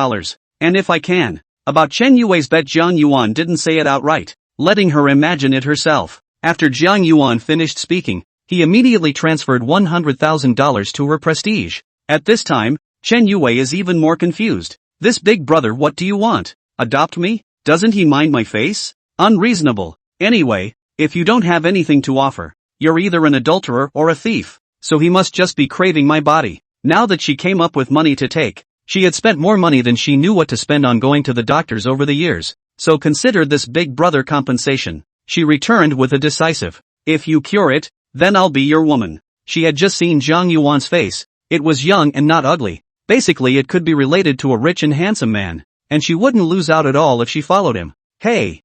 Speaker 1: and if I can. About Chen Yue's bet Jiang Yuan didn't say it outright, letting her imagine it herself. After Jiang Yuan finished speaking, he immediately transferred $100,000 to her prestige. At this time, Chen Yue is even more confused. This Big Brother, what do you want? Adopt me? Doesn't he mind my face? Unreasonable. Anyway, if you don't have anything to offer, you're either an adulterer or a thief, so he must just be craving my body. Now that she came up with money to take, she had spent more money than she knew what to spend on going to the doctors over the years, so consider this big brother compensation. She returned with a decisive, if you cure it, then I'll be your woman. She had just seen Zhang Yuan's face. It was young and not ugly. Basically it could be related to a rich and handsome man, and she wouldn't lose out at all if she followed him. Hey,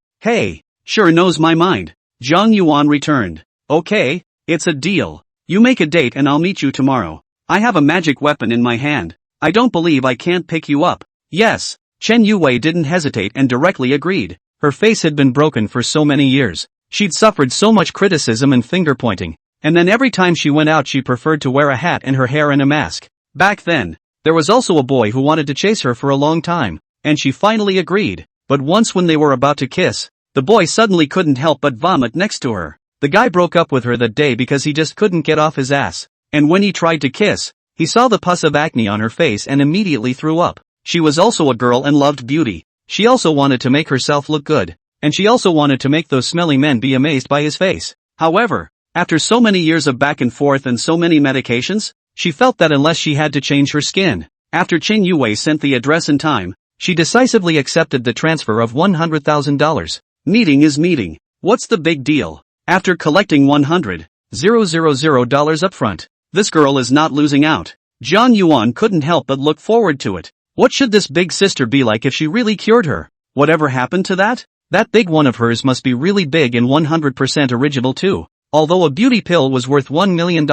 Speaker 1: sure knows my mind. Zhang Yuan returned. Okay, it's a deal. You make a date and I'll meet you tomorrow. I have a magic weapon in my hand. I don't believe I can't pick you up. Yes. Chen Yue didn't hesitate and directly agreed. Her face had been broken for so many years. She'd suffered so much criticism and finger pointing. And then every time she went out she preferred to wear a hat and her hair in a mask. Back then, there was also a boy who wanted to chase her for a long time, and she finally agreed. But once when they were about to kiss, the boy suddenly couldn't help but vomit next to her. The guy broke up with her that day because he just couldn't get off his ass. And when he tried to kiss, he saw the pus of acne on her face and immediately threw up. She was also a girl and loved beauty. She also wanted to make herself look good. And she also wanted to make those smelly men be amazed by his face. However, after so many years of back and forth and so many medications, she felt that unless she had to change her skin. After Chen Yue sent the address in time, she decisively accepted the transfer of $100,000. Meeting is meeting. What's the big deal? After collecting $100,000 upfront, this girl is not losing out. Zhang Yuan couldn't help but look forward to it. What should this big sister be like if she really cured her? Whatever happened to that? That big one of hers must be really big and 100% original too. Although a beauty pill was worth $1 million,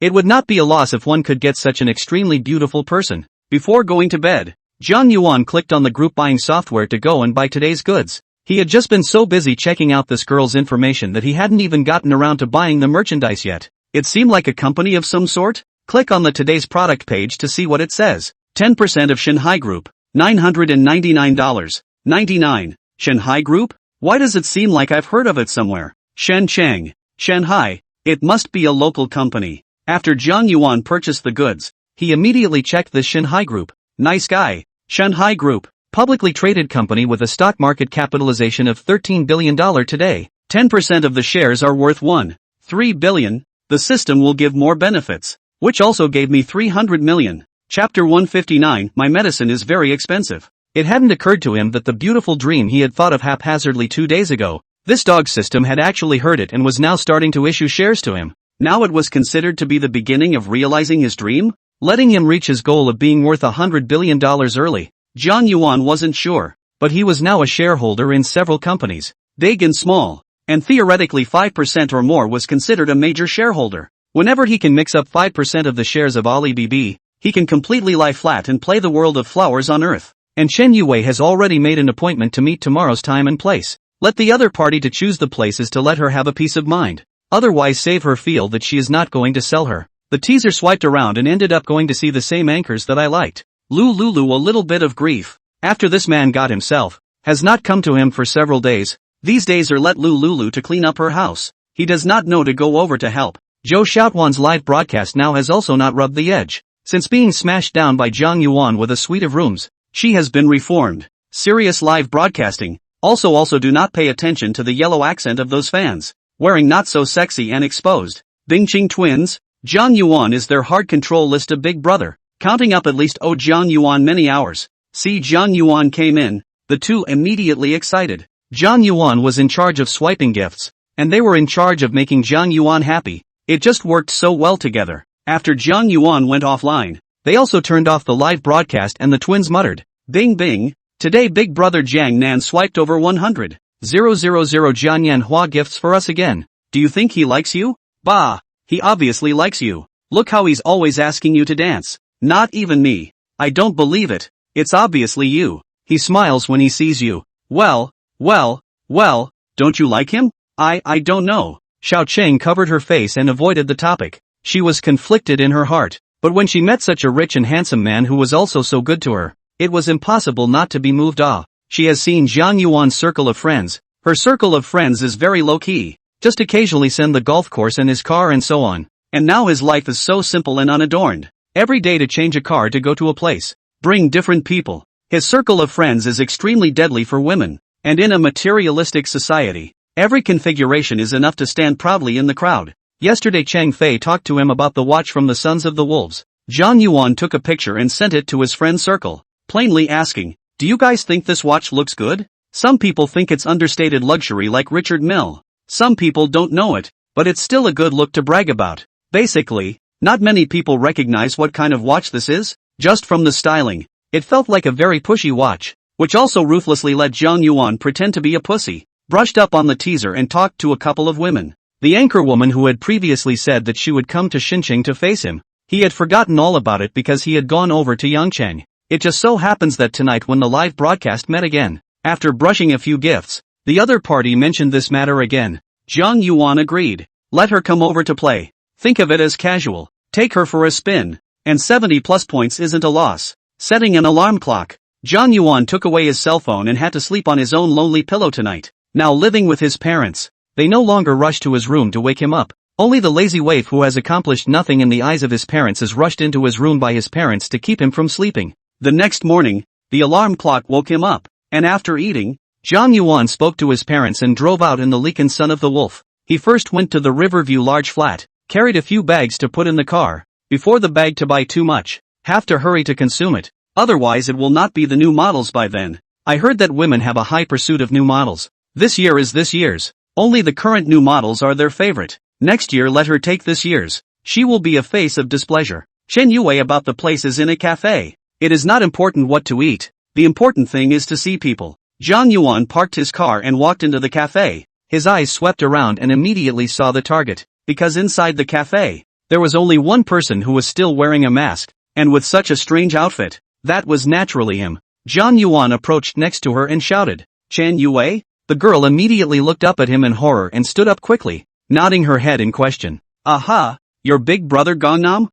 Speaker 1: it would not be a loss if one could get such an extremely beautiful person. Before going to bed, Zhang Yuan clicked on the group buying software to go and buy today's goods. He had just been so busy checking out this girl's information that he hadn't even gotten around to buying the merchandise yet. It seemed like a company of some sort. Click on the today's product page to see what it says. 10% of Shanghai Group, $999.99. Shanghai Group? Why does it seem like I've heard of it somewhere? Shenzhen, Shanghai. It must be a local company. After Zhang Yuan purchased the goods, he immediately checked this Shanghai Group. Nice guy. Shanghai Group, publicly traded company with a stock market capitalization of $13 billion today. 10% of the shares are worth $1.3 billion. The system will give more benefits, which also gave me $300 million. Chapter 159. My medicine is very expensive. It hadn't occurred to him that the beautiful dream he had thought of haphazardly 2 days ago, this dog system had actually heard it and was now starting to issue shares to him. Now it was considered to be the beginning of realizing his dream, letting him reach his goal of being worth $100 billion early. Zhang Yuan wasn't sure, but he was now a shareholder in several companies, big and small, and theoretically 5% or more was considered a major shareholder. Whenever he can mix up 5% of the shares of Alibaba, he can completely lie flat and play the world of flowers on earth. And Chen Yue has already made an appointment to meet tomorrow's time and place. Let the other party to choose the places to let her have a peace of mind. Otherwise save her feel that she is not going to sell her. The teaser swiped around and ended up going to see the same anchors that I liked. Lulu a little bit of grief. After this man got himself, has not come to him for several days. These days are let Lulu to clean up her house. He does not know to go over to help. Zhou Xiaotuan's live broadcast now has also not rubbed the edge. Since being smashed down by Zhang Yuan with a suite of rooms, she has been reformed. Serious live broadcasting. Also do not pay attention to the yellow accent of those fans. Wearing not so sexy and exposed. Bingqing twins. Zhang Yuan is their hard control list of Big Brother. Counting up at least Zhang Yuan many hours. See Zhang Yuan came in. The two immediately excited. Zhang Yuan was in charge of swiping gifts. And they were in charge of making Zhang Yuan happy. It just worked so well together. After Zhang Yuan went offline, they also turned off the live broadcast and the twins muttered, "Bing bing, today Big Brother Jiang Nan swiped over 100,000 Jianyanhua gifts for us again. Do you think he likes you? Bah, he obviously likes you. Look how he's always asking you to dance. Not even me. I don't believe it. It's obviously you. He smiles when he sees you. Well, don't you like him? I don't know." Xiao Cheng covered her face and avoided the topic. She was conflicted in her heart, but when she met such a rich and handsome man who was also so good to her, it was impossible not to be moved. She has seen Zhang Yuan's circle of friends. Her circle of friends is very low-key, just occasionally send the golf course and his car and so on. And now his life is so simple and unadorned. Every day to change a car to go to a place. Bring different people. His circle of friends is extremely deadly for women, and in a materialistic society, every configuration is enough to stand proudly in the crowd. Yesterday Chang Fei talked to him about the watch from the Sons of the Wolves. Zhang Yuan took a picture and sent it to his friend circle, plainly asking, "Do you guys think this watch looks good?" Some people think it's understated luxury like Richard Mille. Some people don't know it, but it's still a good look to brag about. Basically, not many people recognize what kind of watch this is, just from the styling. It felt like a very pushy watch, which also ruthlessly let Zhang Yuan pretend to be a pussy, brushed up on the teaser and talked to a couple of women. The anchor woman who had previously said that she would come to Xinqing to face him. He had forgotten all about it because he had gone over to Yangcheng. It just so happens that tonight when the live broadcast met again, after brushing a few gifts, the other party mentioned this matter again. Zhang Yuan agreed. Let her come over to play. Think of it as casual. Take her for a spin. And 70 plus points isn't a loss. Setting an alarm clock. Zhang Yuan took away his cell phone and had to sleep on his own lonely pillow tonight. Now living with his parents, they no longer rush to his room to wake him up. Only the lazy waif who has accomplished nothing in the eyes of his parents is rushed into his room by his parents to keep him from sleeping. The next morning, the alarm clock woke him up, and after eating, Zhang Yuan spoke to his parents and drove out in the Lekan Son of the Wolf. He first went to the Riverview large flat, carried a few bags to put in the car. Before the bag to buy too much, have to hurry to consume it, otherwise it will not be the new models by then. I heard that women have a high pursuit of new models. This year is this year's. Only the current new models are their favorite. Next year let her take this year's. She will be a face of displeasure. Chen Yue about the place is in a cafe. It is not important what to eat. The important thing is to see people. Zhang Yuan parked his car and walked into the cafe. His eyes swept around and immediately saw the target, because inside the cafe, there was only one person who was still wearing a mask, and with such a strange outfit. That was naturally him. Zhang Yuan approached next to her and shouted, "Chen Yue?" The girl immediately looked up at him in horror and stood up quickly, nodding her head in question. "Aha, your big brother Gangnam?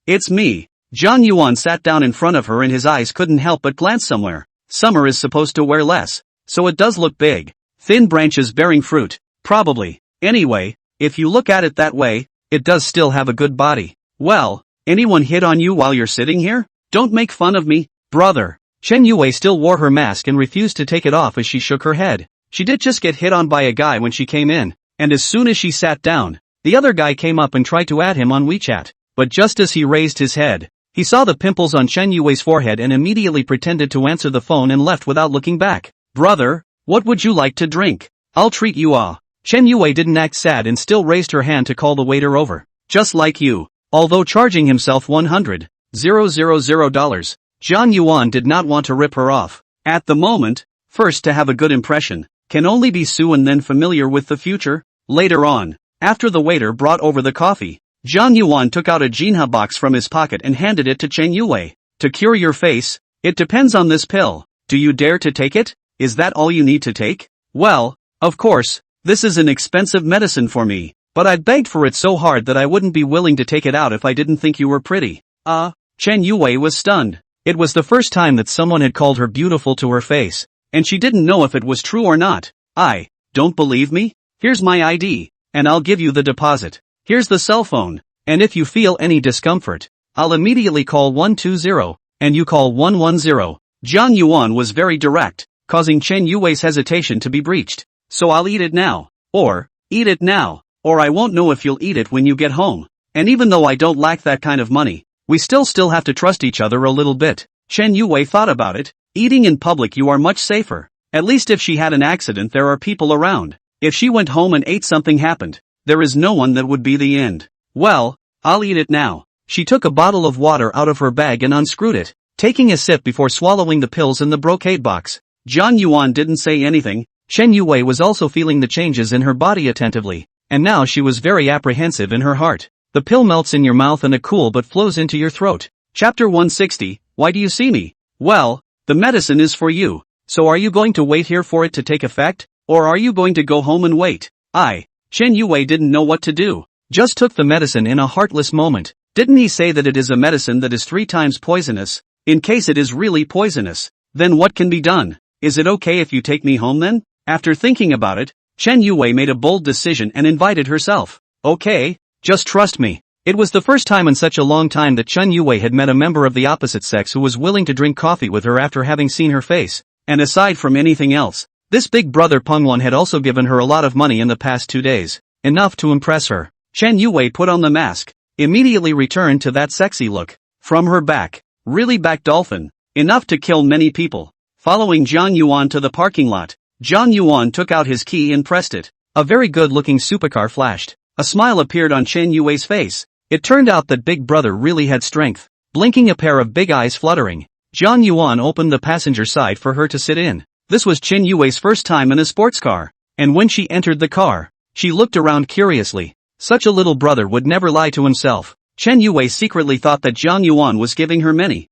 Speaker 1: It's me." Zhang Yuan sat down in front of her and his eyes couldn't help but glance somewhere. Summer is supposed to wear less, so it does look big. Thin branches bearing fruit, probably. Anyway, if you look at it that way, it does still have a good body. Well, anyone hit on you while you're sitting here? Don't make fun of me, brother. Chen Yue still wore her mask and refused to take it off as she shook her head. She did just get hit on by a guy when she came in, and as soon as she sat down, the other guy came up and tried to add him on WeChat. But just as he raised his head, he saw the pimples on Chen Yue's forehead and immediately pretended to answer the phone and left without looking back. "Brother, what would you like to drink? I'll treat you all." Chen Yue didn't act sad and still raised her hand to call the waiter over. "Just like you." Although charging himself $100,000, Zhang Yuan did not want to rip her off. At the moment, first to have a good impression, can only be Sue and then familiar with the future. Later on, after the waiter brought over the coffee, Zhang Yuan took out a Jinha box from his pocket and handed it to Chen Yue. "To cure your face, it depends on this pill. Do you dare to take it? Is that all you need to take?" "Well, of course, this is an expensive medicine for me, but I begged for it so hard that I wouldn't be willing to take it out if I didn't think you were pretty." Chen Yue was stunned. It was the first time that someone had called her beautiful to her face, and she didn't know if it was true or not. "I don't believe me? Here's my ID, and I'll give you the deposit. Here's the cell phone, and if you feel any discomfort, I'll immediately call 120, and you call 110. Zhang Yuan was very direct, causing Chen Yue's hesitation to be breached. "So I'll eat it now. Or, eat it now, or I won't know if you'll eat it when you get home. And even though I don't lack that kind of money, we still have to trust each other a little bit." Chen Yue thought about it. Eating in public you are much safer. At least if she had an accident there are people around. If she went home and ate something happened, there is no one that would be the end. "Well, I'll eat it now." She took a bottle of water out of her bag and unscrewed it, taking a sip before swallowing the pills in the brocade box. Zhang Yuan didn't say anything. Chen Yue was also feeling the changes in her body attentively, and now she was very apprehensive in her heart. The pill melts in your mouth and a cool but flows into your throat. Chapter 160, Why do you see me? Well, the medicine is for you. So are you going to wait here for it to take effect? Or are you going to go home and wait? Chen Yue didn't know what to do. Just took the medicine in a heartless moment. Didn't he say that it is a medicine that is 3 times poisonous? In case it is really poisonous, then what can be done? Is it okay if you take me home then? After thinking about it, Chen Yue made a bold decision and invited herself. "Okay, just trust me. It was the first time in such a long time that Chen Yue had met a member of the opposite sex who was willing to drink coffee with her after having seen her face, and aside from anything else, this big brother Pengwan had also given her a lot of money in the past 2 days, enough to impress her. Chen Yue put on the mask, immediately returned to that sexy look, from her back, really back dolphin, enough to kill many people. Following Zhang Yuan to the parking lot, Zhang Yuan took out his key and pressed it. A very good-looking supercar flashed. A smile appeared on Chen Yue's face. It turned out that Big Brother really had strength. Blinking a pair of big eyes fluttering, Zhang Yuan opened the passenger side for her to sit in. This was Chen Yue's first time in a sports car, and when she entered the car, she looked around curiously. Such a little brother would never lie to himself. Chen Yue secretly thought that Zhang Yuan was giving her many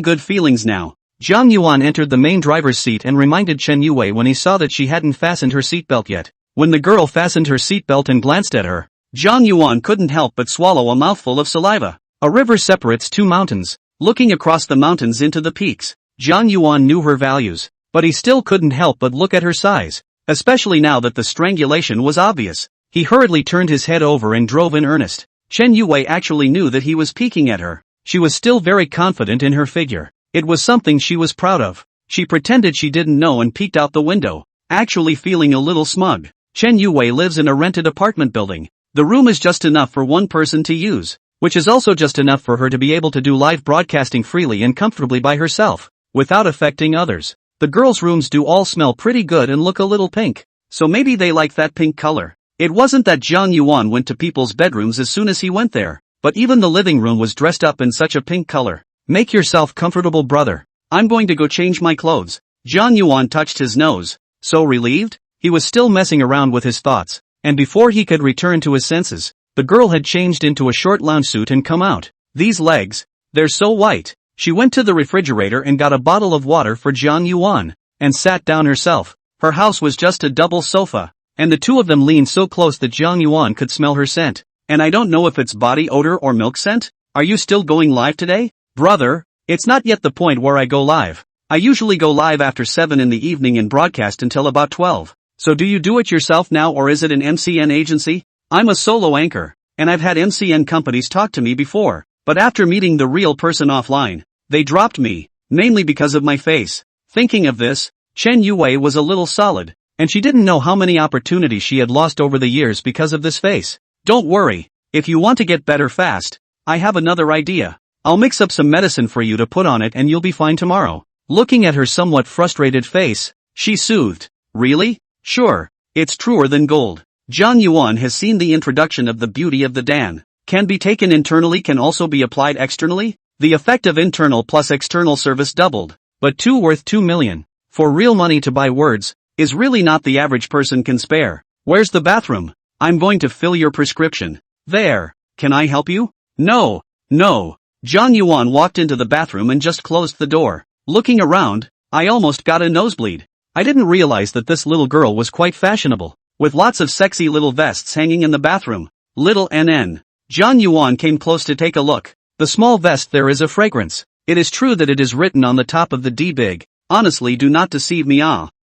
Speaker 1: good feelings now. Zhang Yuan entered the main driver's seat and reminded Chen Yue when he saw that she hadn't fastened her seatbelt yet. When the girl fastened her seatbelt and glanced at her, Zhang Yuan couldn't help but swallow a mouthful of saliva. A river separates two mountains. Looking across the mountains into the peaks, Zhang Yuan knew her values, but he still couldn't help but look at her size, especially now that the strangulation was obvious. He hurriedly turned his head over and drove in earnest. Chen Yue actually knew that he was peeking at her. She was still very confident in her figure. It was something she was proud of. She pretended she didn't know and peeked out the window, actually feeling a little smug. Chen Yue lives in a rented apartment building. The room is just enough for one person to use, which is also just enough for her to be able to do live broadcasting freely and comfortably by herself, without affecting others. The girls' rooms do all smell pretty good and look a little pink, so maybe they like that pink color. It wasn't that Zhang Yuan went to people's bedrooms as soon as he went there, but even the living room was dressed up in such a pink color. Make yourself comfortable, brother. I'm going to go change my clothes. Zhang Yuan touched his nose. So relieved? He was still messing around with his thoughts, and before he could return to his senses, the girl had changed into a short lounge suit and come out. These legs, they're so white. She went to the refrigerator and got a bottle of water for Zhang Yuan, and sat down herself. Her house was just a double sofa, and the two of them leaned so close that Zhang Yuan could smell her scent. And I don't know if it's body odor or milk scent. Are you still going live today? Brother, it's not yet the point where I go live. I usually go live after 7 in the evening and broadcast until about 12. So do you do it yourself now or is it an MCN agency? I'm a solo anchor, and I've had MCN companies talk to me before, but after meeting the real person offline, they dropped me, mainly because of my face. Thinking of this, Chen Yue was a little solid, and she didn't know how many opportunities she had lost over the years because of this face. Don't worry, if you want to get better fast, I have another idea. I'll mix up some medicine for you to put on it and you'll be fine tomorrow. Looking at her somewhat frustrated face, she soothed. Really? Sure, it's truer than gold. Zhang Yuan has seen the introduction of the beauty of the Dan. Can be taken internally can also be applied externally? The effect of internal plus external service doubled, but 2 worth 2 million. For real money to buy words, is really not the average person can spare. Where's the bathroom? I'm going to fill your prescription. There. Can I help you? No. Zhang Yuan walked into the bathroom and just closed the door. Looking around, I almost got a nosebleed. I didn't realize that this little girl was quite fashionable, with lots of sexy little vests hanging in the bathroom. Little NN. Zhang Yuan came close to take a look. The small vest there is a fragrance. It is true that it is written on the top of the D big. Honestly, do not deceive me.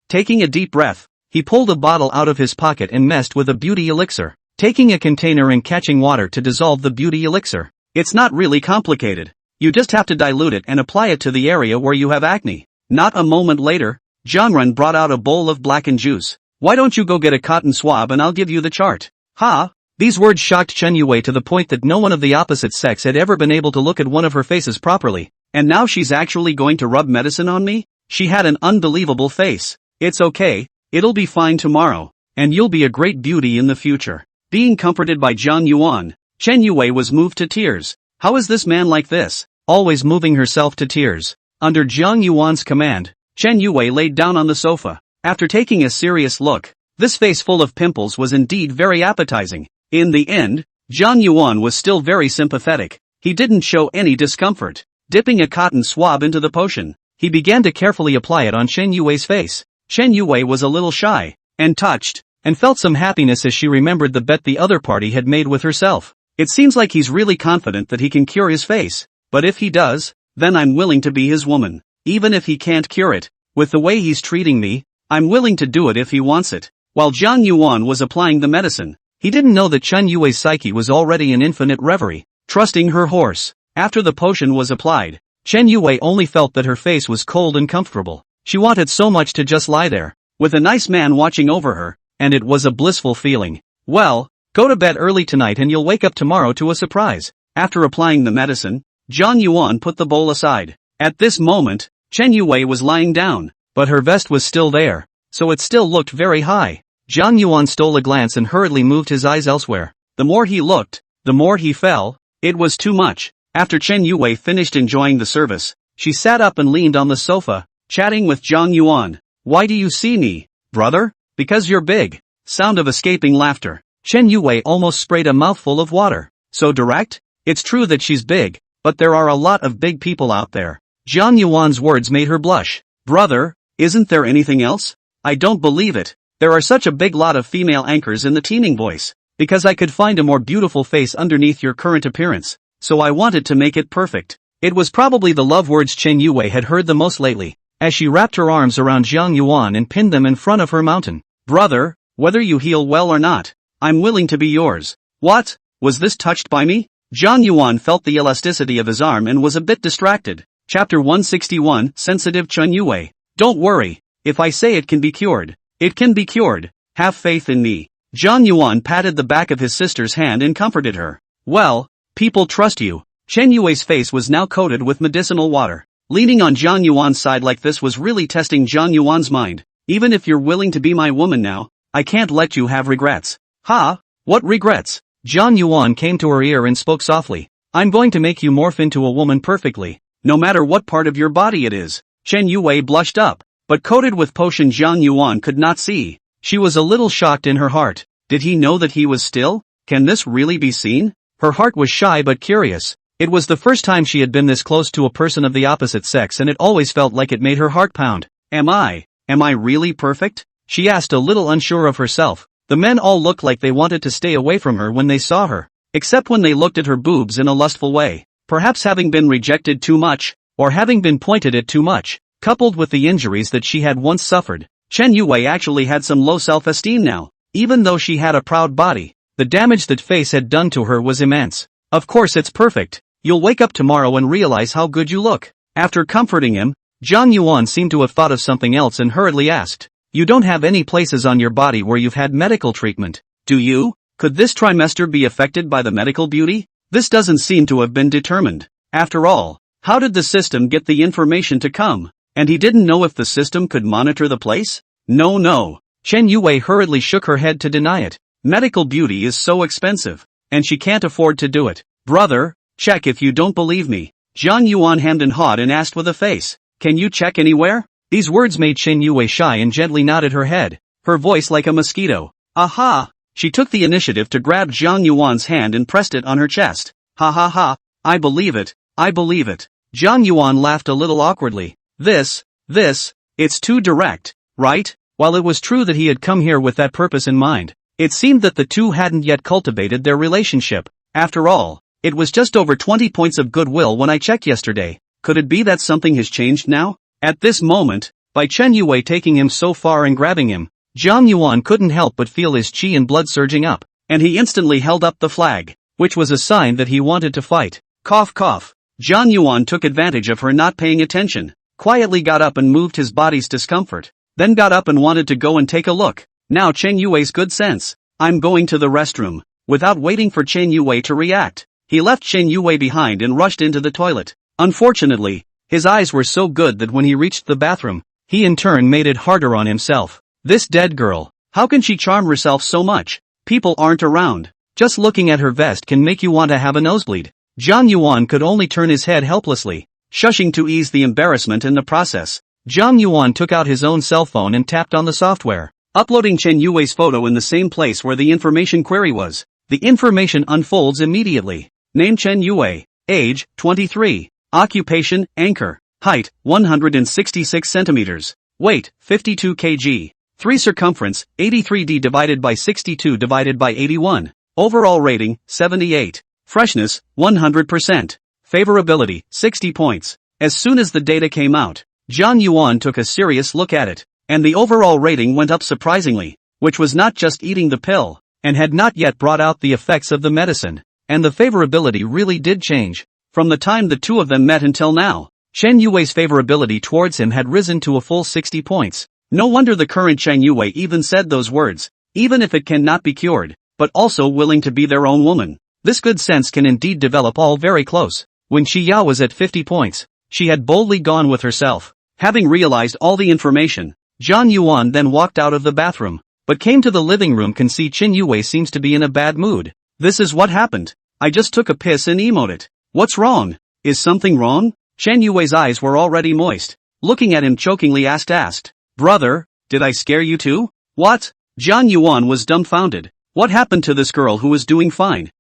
Speaker 1: Taking a deep breath, he pulled a bottle out of his pocket and messed with a beauty elixir, taking a container and catching water to dissolve the beauty elixir. It's not really complicated. You just have to dilute it and apply it to the area where you have acne. Not a moment later, Zhangrun brought out a bowl of blackened juice. Why don't you go get a cotton swab and I'll give you the chart? Ha! These words shocked Chen Yue to the point that no one of the opposite sex had ever been able to look at one of her faces properly. And now she's actually going to rub medicine on me? She had an unbelievable face. It's okay, it'll be fine tomorrow, and you'll be a great beauty in the future. Being comforted by Zhang Yuan, Chen Yue was moved to tears. How is this man like this? Always moving herself to tears. Under Zhang Yuan's command, Chen Yue laid down on the sofa. After taking a serious look, this face full of pimples was indeed very appetizing. In the end, Zhang Yuan was still very sympathetic. He didn't show any discomfort. Dipping a cotton swab into the potion, he began to carefully apply it on Chen Yue's face. Chen Yue was a little shy, and touched, and felt some happiness as she remembered the bet the other party had made with herself. It seems like he's really confident that he can cure his face, but if he does, then I'm willing to be his woman. Even if he can't cure it, with the way he's treating me, I'm willing to do it if he wants it. While Zhang Yuan was applying the medicine, he didn't know that Chen Yue's psyche was already in infinite reverie. trusting her horse. After the potion was applied, Chen Yue only felt that her face was cold and comfortable. She wanted so much to just lie there, with a nice man watching over her, and it was a blissful feeling. Well, go to bed early tonight and you'll wake up tomorrow to a surprise. After applying the medicine, Zhang Yuan put the bowl aside. At this moment, Chen Yue was lying down, but her vest was still there, so it still looked very high. Zhang Yuan stole a glance and hurriedly moved his eyes elsewhere. The more he looked, the more he fell. It was too much. After Chen Yue finished enjoying the service, she sat up and leaned on the sofa, chatting with Zhang Yuan. Why do you see me, brother? Because you're big. Sound of escaping laughter. Chen Yue almost sprayed a mouthful of water. So direct? It's true that she's big, but there are a lot of big people out there. Zhang Yuan's words made her blush. Brother, isn't there anything else? I don't believe it. There are such a big lot of female anchors in the teaming voice. Because I could find a more beautiful face underneath your current appearance, so I wanted to make it perfect. It was probably the love words Chen Yue had heard the most lately, as she wrapped her arms around Zhang Yuan and pinned them in front of her mountain. Brother, whether you heal well or not, I'm willing to be yours. What? Was this touched by me? Zhang Yuan felt the elasticity of his arm and was a bit distracted. Chapter 161, Sensitive Chen Yue. Don't worry, if I say it can be cured, it can be cured. Have faith in me. Zhang Yuan patted the back of his sister's hand and comforted her. Well, people trust you. Chen Yue's face was now coated with medicinal water. Leaning on Zhang Yuan's side like this was really testing Zhang Yuan's mind. Even if you're willing to be my woman now, I can't let you have regrets. Ha? What regrets? Zhang Yuan came to her ear and spoke softly. I'm going to make you morph into a woman perfectly, no matter what part of your body it is. Chen Yue blushed up, but coated with potion Zhang Yuan could not see. She was a little shocked in her heart. Did he know that he was still? Can this really be seen? Her heart was shy but curious. It was the first time she had been this close to a person of the opposite sex and it always felt like it made her heart pound. Am I really perfect? She asked, a little unsure of herself. The men all looked like they wanted to stay away from her when they saw her, except when they looked at her boobs in a lustful way. Perhaps having been rejected too much, or having been pointed at too much, coupled with the injuries that she had once suffered. Chen Yue actually had some low self-esteem now. Even though she had a proud body, the damage that face had done to her was immense. Of course it's perfect. You'll wake up tomorrow and realize how good you look. After comforting him, Zhang Yuan seemed to have thought of something else and hurriedly asked, you don't have any places on your body where you've had medical treatment, do you? Could this trimester be affected by the medical beauty? This doesn't seem to have been determined. After all, how did the system get the information to come? And he didn't know if the system could monitor the place? No. Chen Yue hurriedly shook her head to deny it. Medical beauty is so expensive, and she can't afford to do it. Brother, check if you don't believe me. Zhang Yuan hemmed and hawed and asked with a face. Can you check anywhere? These words made Chen Yue shy and gently nodded her head, her voice like a mosquito. Aha! She took the initiative to grab Zhang Yuan's hand and pressed it on her chest. Ha ha ha, I believe it. Zhang Yuan laughed a little awkwardly. It's too direct, right? While it was true that he had come here with that purpose in mind, it seemed that the two hadn't yet cultivated their relationship. After all, it was just over 20 points of goodwill when I checked yesterday. Could it be that something has changed now? At this moment, by Chen Yue taking him so far and grabbing him, Zhang Yuan couldn't help but feel his chi and blood surging up, and he instantly held up the flag, which was a sign that he wanted to fight. Cough cough. Zhang Yuan took advantage of her not paying attention, quietly got up and moved his body's discomfort, then got up and wanted to go and take a look. Now Chen Yue's good sense. I'm going to the restroom. Without waiting for Chen Yue to react, he left Chen Yue behind and rushed into the toilet. Unfortunately, his eyes were so good that when he reached the bathroom, he in turn made it harder on himself. This dead girl, how can she charm herself so much? People aren't around. Just looking at her vest can make you want to have a nosebleed. Zhang Yuan could only turn his head helplessly, shushing to ease the embarrassment in the process. Zhang Yuan took out his own cell phone and tapped on the software, uploading Chen Yue's photo in the same place where the information query was. The information unfolds immediately. Name Chen Yue. Age, 23. Occupation, anchor. Height, 166 centimeters. Weight, 52 kg. 3 circumference, 83d divided by 62 divided by 81. Overall rating, 78. Freshness, 100%. Favorability, 60 points. As soon as the data came out, Zhang Yuan took a serious look at it, and the overall rating went up surprisingly, which was not just eating the pill, and had not yet brought out the effects of the medicine. and the favorability really did change. From the time the two of them met until now, Chen Yui's favorability towards him had risen to a full 60 points. No wonder the current Chen Yui even said those words, even if it cannot be cured, but also willing to be their own woman. This good sense can indeed develop all very close. When Xi Yao was at 50 points, she had boldly gone with herself. Having realized all the information, Zhang Yuan then walked out of the bathroom, but came to the living room can see Chen Yui seems to be in a bad mood. This is what happened. I just took a piss and emoted. What's wrong? Is something wrong? Chen Yui's eyes were already moist. Looking at him chokingly asked, brother, did I scare you too? What? Zhang Yuan was dumbfounded. What happened to this girl who was doing fine?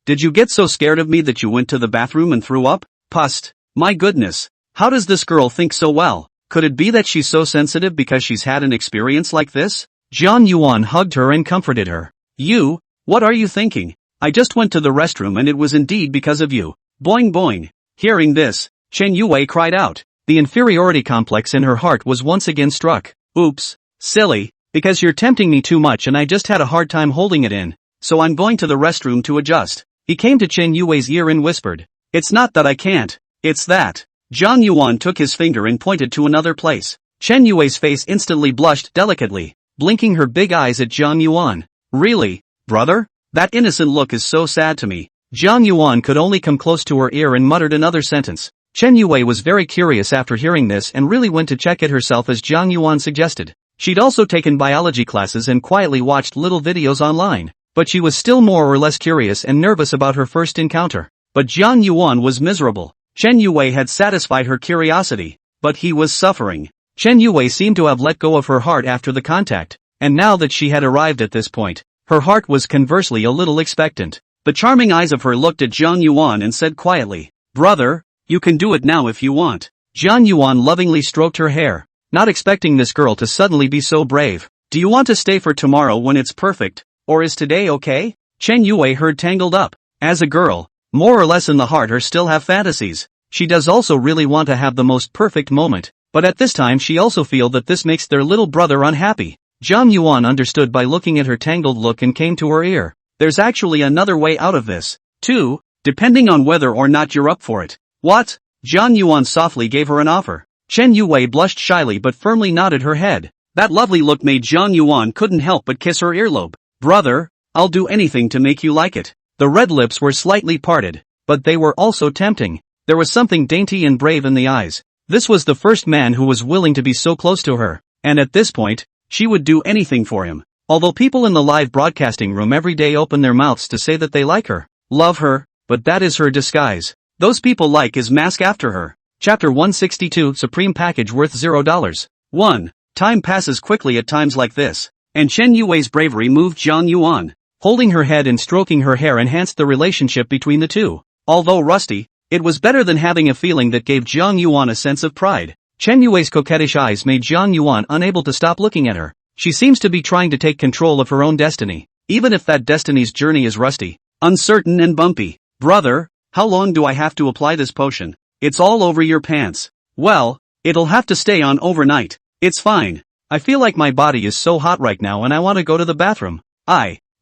Speaker 1: Did you get so scared of me that you went to the bathroom and threw up? Pust. My goodness. How does this girl think so well? Could it be that she's so sensitive because she's had an experience like this? Zhang Yuan hugged her and comforted her. What are you thinking? I just went to the restroom and it was indeed because of you. Boing boing. Hearing this, Chen Yui cried out. The inferiority complex in her heart was once again struck. Oops. Silly. Because you're tempting me too much and I just had a hard time holding it in. So I'm going to the restroom to adjust. He came to Chen Yui's ear and whispered. It's not that I can't. It's that. Zhang Yuan took his finger and pointed to another place. Chen Yui's face instantly blushed delicately, blinking her big eyes at Zhang Yuan. Really, brother? That innocent look is so sad to me. Zhang Yuan could only come close to her ear and muttered another sentence. Chen Yui was very curious after hearing this and really went to check it herself as Zhang Yuan suggested. She'd also taken biology classes and quietly watched little videos online, but she was still more or less curious and nervous about her first encounter. But Zhang Yuan was miserable. Chen Yui had satisfied her curiosity, but he was suffering. Chen Yui seemed to have let go of her heart after the contact, and now that she had arrived at this point, her heart was conversely a little expectant. The charming eyes of her looked at Zhang Yuan and said quietly, brother, you can do it now if you want. Zhang Yuan lovingly stroked her hair, not expecting this girl to suddenly be so brave. Do you want to stay for tomorrow when it's perfect, or is today okay? Chen Yui heard tangled up. As a girl, more or less in the heart her still have fantasies. She does also really want to have the most perfect moment, but at this time she also feel that this makes their little brother unhappy. Zhang Yuan understood by looking at her tangled look and came to her ear. There's actually another way out of this, too, depending on whether or not you're up for it. What? Zhang Yuan softly gave her an offer. Chen Yui blushed shyly but firmly nodded her head. That lovely look made Zhang Yuan couldn't help but kiss her earlobe. Brother, I'll do anything to make you like it. The red lips were slightly parted, but they were also tempting. There was something dainty and brave in the eyes. This was the first man who was willing to be so close to her, and at this point, she would do anything for him. Although people in the live broadcasting room every day open their mouths to say that they like her, love her, but that is her disguise. Those people like his mask after her. Chapter 162 Supreme Package Worth $0. 1. Time passes quickly at times like this, and Chen Yui's bravery moved Zhang Yuan. Holding her head and stroking her hair enhanced the relationship between the two. Although rusty, it was better than having a feeling that gave Zhang Yuan a sense of pride. Chen Yui's coquettish eyes made Zhang Yuan unable to stop looking at her. She seems to be trying to take control of her own destiny, even if that destiny's journey is rusty, uncertain and bumpy. Brother, how long do I have to apply this potion? It's all over your pants. Well, it'll have to stay on overnight. It's fine. I feel like my body is so hot right now and I want to go to the bathroom.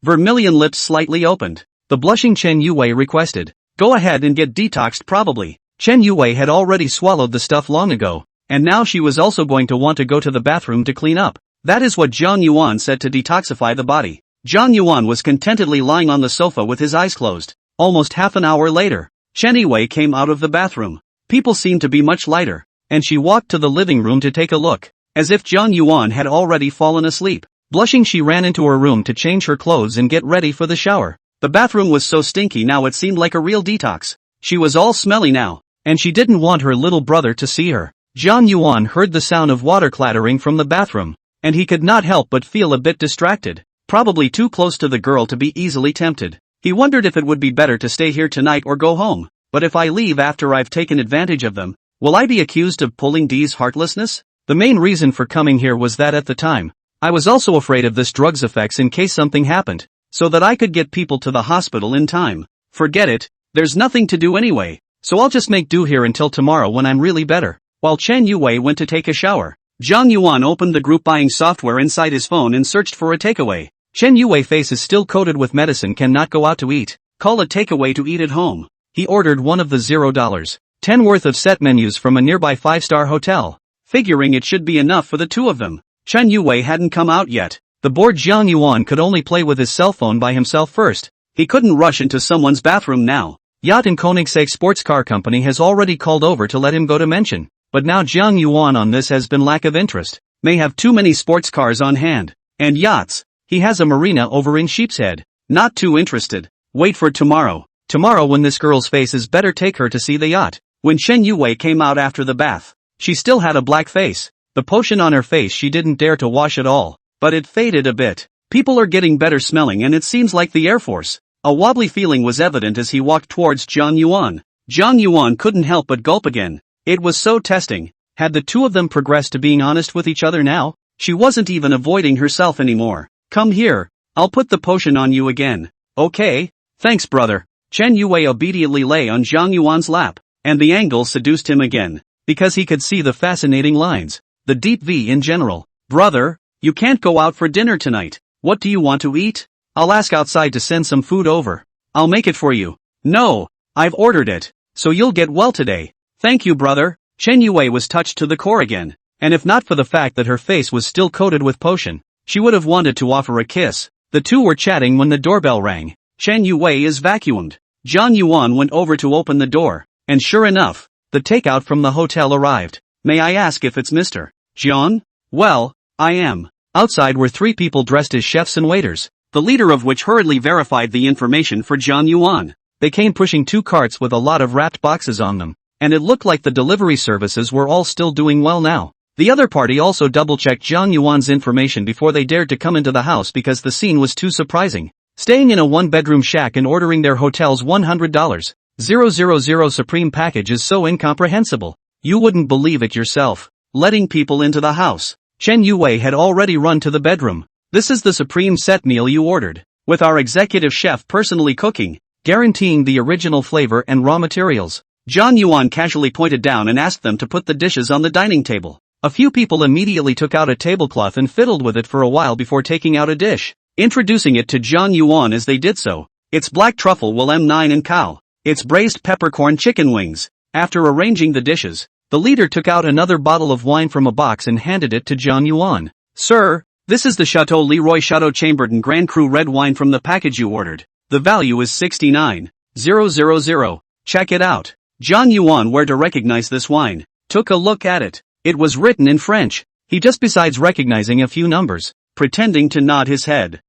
Speaker 1: Vermilion lips slightly opened. The blushing Chen Yui requested. Go ahead and get detoxed probably. Chen Yui had already swallowed the stuff long ago, and now she was also going to want to go to the bathroom to clean up. That is what Zhang Yuan said to detoxify the body. Zhang Yuan was contentedly lying on the sofa with his eyes closed. Almost half an hour later, Chen Yui came out of the bathroom. People seemed to be much lighter, and she walked to the living room to take a look. As if Zhang Yuan had already fallen asleep. Blushing, she ran into her room to change her clothes and get ready for the shower. The bathroom was so stinky now it seemed like a real detox. She was all smelly now, and she didn't want her little brother to see her. Zhang Yuan heard the sound of water clattering from the bathroom, and he could not help but feel a bit distracted, probably too close to the girl to be easily tempted. He wondered if it would be better to stay here tonight or go home, but if I leave after I've taken advantage of them, will I be accused of pulling Dee's heartlessness? The main reason for coming here was that at the time, I was also afraid of this drug's effects in case something happened, so that I could get people to the hospital in time. Forget it, there's nothing to do anyway, so I'll just make do here until tomorrow when I'm really better. While Chen Yui went to take a shower, Zhang Yuan opened the group buying software inside his phone and searched for a takeaway. Chen Yui's face is still coated with medicine, cannot go out to eat. Call a takeaway to eat at home. He ordered one of the $10 worth of set menus from a nearby 5-star hotel, figuring it should be enough for the two of them. Chen Yui hadn't come out yet. The bored Jiang Yuan could only play with his cell phone by himself first. He couldn't rush into someone's bathroom now. Yacht and Koenigsegg Sports Car Company has already called over to let him go to mention, but now Jiang Yuan on this has been lack of interest. May have too many sports cars on hand. And yachts. He has a marina over in Sheepshead. Not too interested. Wait for tomorrow. Tomorrow when this girl's face is better, take her to see the yacht. When Chen Yui came out after the bath, she still had a black face. The potion on her face she didn't dare to wash at all, but it faded a bit. People are getting better smelling and it seems like the Air Force. A wobbly feeling was evident as he walked towards Jiang Yuan. Jiang Yuan couldn't help but gulp again. It was so testing. Had the two of them progressed to being honest with each other now? She wasn't even avoiding herself anymore. Come here. I'll put the potion on you again. Okay. Thanks, brother. Chen Yui obediently lay on Jiang Yuan's lap, and the angle seduced him again, because he could see the fascinating lines, the deep V in general. Brother, you can't go out for dinner tonight. What do you want to eat? I'll ask outside to send some food over. I'll make it for you. No, I've ordered it, so you'll get well today. Thank you, brother. Chen Yui was touched to the core again, and if not for the fact that her face was still coated with potion, she would have wanted to offer a kiss. The two were chatting when the doorbell rang. Chen Yui is vacuumed. Jiang Yuan went over to open the door, and sure enough, the takeout from the hotel arrived. May I ask if it's Mr. Jiang? Well, I am. Outside were three people dressed as chefs and waiters, the leader of which hurriedly verified the information for Jiang Yuan. They came pushing 2 carts with a lot of wrapped boxes on them, and it looked like the delivery services were all still doing well now. The other party also double-checked Jiang Yuan's information before they dared to come into the house because the scene was too surprising. Staying in a 1-bedroom shack and ordering their hotel's $100,000 Supreme package is so incomprehensible. You wouldn't believe it yourself. Letting people into the house. Chen Yui had already run to the bedroom. This is the Supreme set meal you ordered, with our executive chef personally cooking, guaranteeing the original flavor and raw materials. Jiang Yuan casually pointed down and asked them to put the dishes on the dining table. A few people immediately took out a tablecloth and fiddled with it for a while before taking out a dish, introducing it to Jiang Yuan as they did so. It's black truffle will M9 and cow. It's braised peppercorn chicken wings. After arranging the dishes, the leader took out another bottle of wine from a box and handed it to Jiang Yuan. Sir, this is the Chateau Leroy Chateau Chambertin Grand Cru red wine from the package you ordered. The value is 69,000. Check it out. Jiang Yuan, where to recognize this wine, took a look at it. It was written in French. He just besides recognizing a few numbers, pretending to nod his head.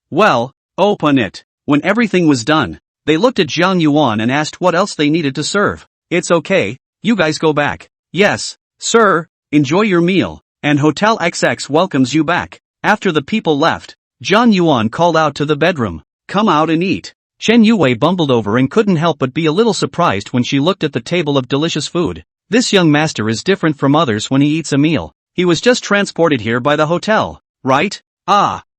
Speaker 1: Well, open it. When everything was done, they looked at Jiang Yuan and asked what else they needed to serve. It's okay, you guys go back. Yes, sir, enjoy your meal, and Hotel XX welcomes you back. After the people left, Jiang Yuan called out to the bedroom, come out and eat. Chen Yui bumbled over and couldn't help but be a little surprised when she looked at the table of delicious food. This young master is different from others when he eats a meal. He was just transported here by the hotel, right?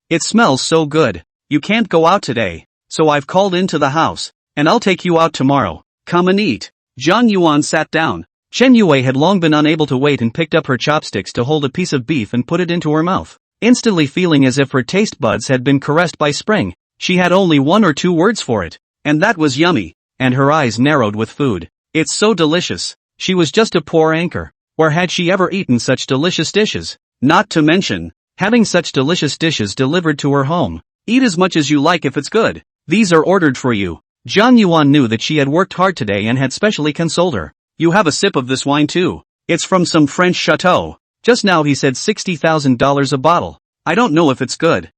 Speaker 1: It smells so good. You can't go out today, so I've called into the house, and I'll take you out tomorrow. Come and eat. Jiang Yuan sat down. Chen Yui had long been unable to wait and picked up her chopsticks to hold a piece of beef and put it into her mouth, instantly feeling as if her taste buds had been caressed by spring. She had only 1 or 2 words for it, and that was yummy, and her eyes narrowed with food. It's so delicious. She was just a poor anchor. Where had she ever eaten such delicious dishes? Not to mention, having such delicious dishes delivered to her home. Eat as much as you like if it's good. These are ordered for you. Jiang Yuan knew that she had worked hard today and had specially consoled her. You have a sip of this wine too. It's from some French chateau. Just now he said $60,000 a bottle. I don't know if it's good.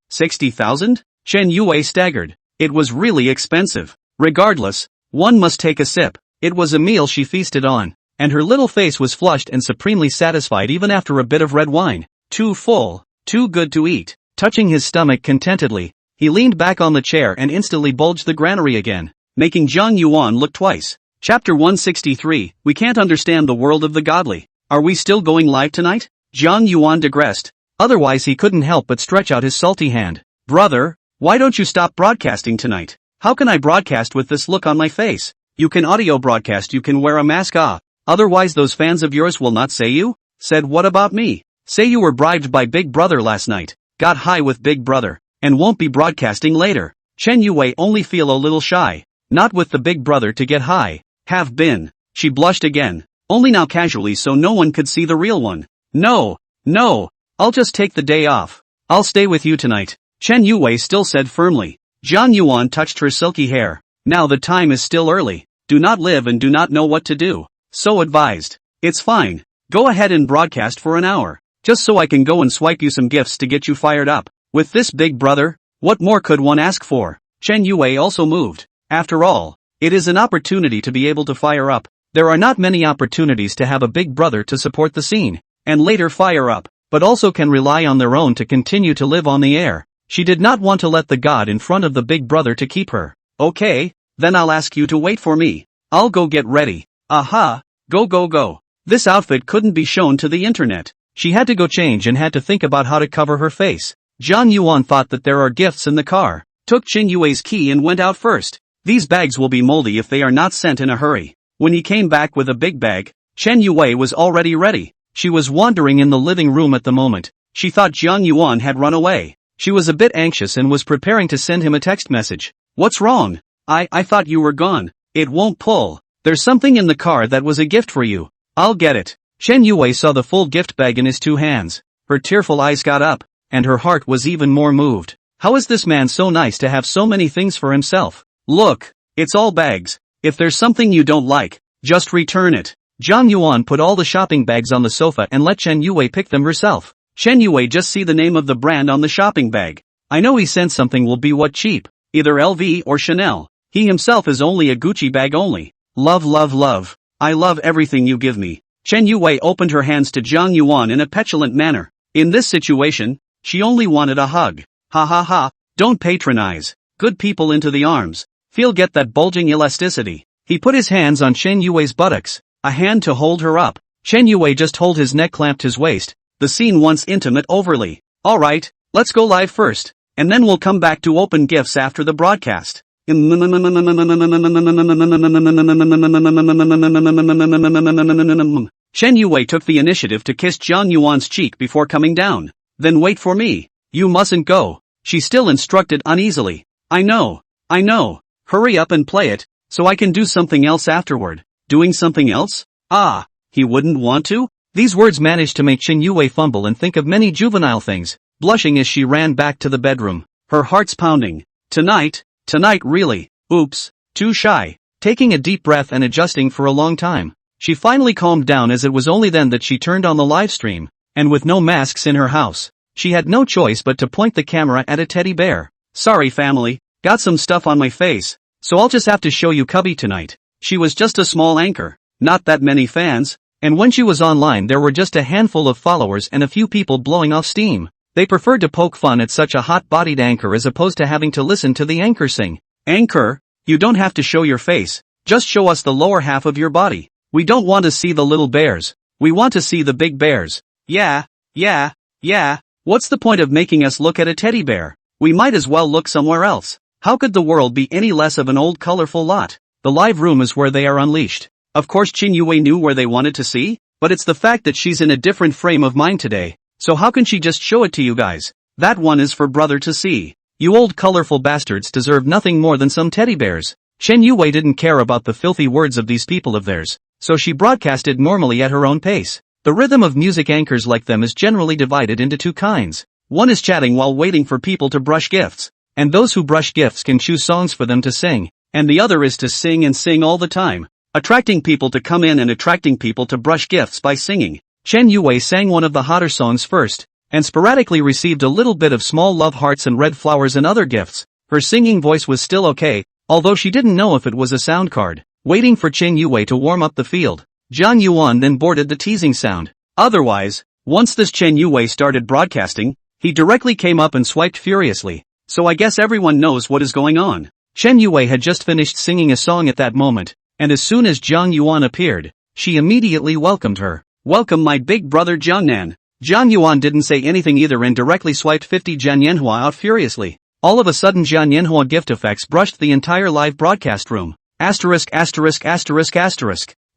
Speaker 1: 60,000? Chen Yui staggered. It was really expensive. Regardless, one must take a sip. It was a meal she feasted on, and her little face was flushed and supremely satisfied even after a bit of red wine. Too full, too good to eat. Touching his stomach contentedly, he leaned back on the chair and instantly bulged the granary again, making Jiang Yuan look twice. Chapter 163, We Can't Understand the World of the Godly. Are we still going live tonight? Jiang Yuan digressed. Otherwise he couldn't help but stretch out his salty hand. Brother, why don't you stop broadcasting tonight? How can I broadcast with this look on my face? You can audio broadcast, you can wear a mask. Otherwise those fans of yours will not say you? Said what about me? Say you were bribed by Big Brother last night. got high with Big Brother, and won't be broadcasting later. Chen Yue only feel a little shy, not with the Big Brother to get high, have been. She blushed again, only now casually so no one could see the real one. No, I'll just take the day off. I'll stay with you tonight, Chen Yue still said firmly. Jiang Yuan touched her silky hair. Now the time is still early. Do not live and do not know what to do. So advised. It's fine. Go ahead and broadcast for an hour. Just so I can go and swipe you some gifts to get you fired up. With this Big Brother, what more could one ask for? Chen Yue also moved. After all, it is an opportunity to be able to fire up. There are not many opportunities to have a Big Brother to support the scene, and later fire up, but also can rely on their own to continue to live on the air. She did not want to let the god in front of the Big Brother to keep her. Okay, then I'll ask you to wait for me. I'll go get ready. Aha, go. This outfit couldn't be shown to the internet. She had to go change and had to think about how to cover her face. Jiang Yuan thought that there are gifts in the car, took Chen Yue's key and went out first. These bags will be moldy if they are not sent in a hurry. When he came back with a big bag, Chen Yue was already ready. She was wandering in the living room at the moment. She thought Jiang Yuan had run away. She was a bit anxious and was preparing to send him a text message. What's wrong? I thought you were gone. It won't pull. There's something in the car that was a gift for you. I'll get it. Chen Yue saw the full gift bag in his two hands. Her tearful eyes got up, and her heart was even more moved. How is this man so nice to have so many things for himself? Look, it's all bags. If there's something you don't like, just return it. Jiang Yuan put all the shopping bags on the sofa and let Chen Yue pick them herself. Chen Yue just see the name of the brand on the shopping bag. I know he sent something will be what cheap, either LV or Chanel. He himself is only a Gucci bag only. Love. I love everything you give me. Chen Yue opened her hands to Jiang Yuan in a petulant manner. In this situation, she only wanted a hug. Ha, don't patronize. Good people into the arms. Get that bulging elasticity. He put his hands on Chen Yue's buttocks, a hand to hold her up. Chen Yue just hold his neck, clamped his waist. The scene once intimate overly. Alright, let's go live first, and then we'll come back to open gifts after the broadcast. Chen Yue took the initiative to kiss Jiang Yuan's cheek before coming down. Then wait for me. You mustn't go. She still instructed uneasily. I know. Hurry up and play it, so I can do something else afterward. Doing something else? Ah, he wouldn't want to? These words managed to make Chen Yue fumble and think of many juvenile things, blushing as she ran back to the bedroom, her heart's pounding. Tonight really. Oops, too shy. Taking a deep breath and adjusting for a long time, she finally calmed down as it was only then that she turned on the live stream, and with no masks in her house, she had no choice but to point the camera at a teddy bear. Sorry family, got some stuff on my face, so I'll just have to show you Cubby tonight. She was just a small anchor, not that many fans. And when she was online there were just a handful of followers and a few people blowing off steam. They preferred to poke fun at such a hot-bodied anchor as opposed to having to listen to the anchor sing. Anchor, you don't have to show your face, just show us the lower half of your body. We don't want to see the little bears. We want to see the big bears. Yeah. What's the point of making us look at a teddy bear? We might as well look somewhere else. How could the world be any less of an old colorful lot? The live room is where they are unleashed. Of course Chen Yue knew where they wanted to see, but it's the fact that she's in a different frame of mind today, so how can she just show it to you guys? That one is for brother to see. You old colorful bastards deserve nothing more than some teddy bears. Chen Yue didn't care about the filthy words of these people of theirs, so she broadcasted normally at her own pace. The rhythm of music anchors like them is generally divided into two kinds. One is chatting while waiting for people to brush gifts, and those who brush gifts can choose songs for them to sing, and the other is to sing and sing all the time. Attracting people to come in and attracting people to brush gifts by singing. Chen Yue sang one of the hotter songs first, and sporadically received a little bit of small love hearts and red flowers and other gifts. Her singing voice was still okay, although she didn't know if it was a sound card. Waiting for Chen Yue to warm up the field, Jiang Yuan then boarded the teasing sound. Otherwise, once this Chen Yue started broadcasting, he directly came up and swiped furiously. So I guess everyone knows what is going on. Chen Yue had just finished singing a song at that moment, and as soon as Jiang Yuan appeared, she immediately welcomed her. Welcome my big brother Jiangnan. Jiang Yuan didn't say anything either and directly swiped 50 Jianyanhua out furiously. All of a sudden Jianyanhua gift effects brushed the entire live broadcast room. Asterisk.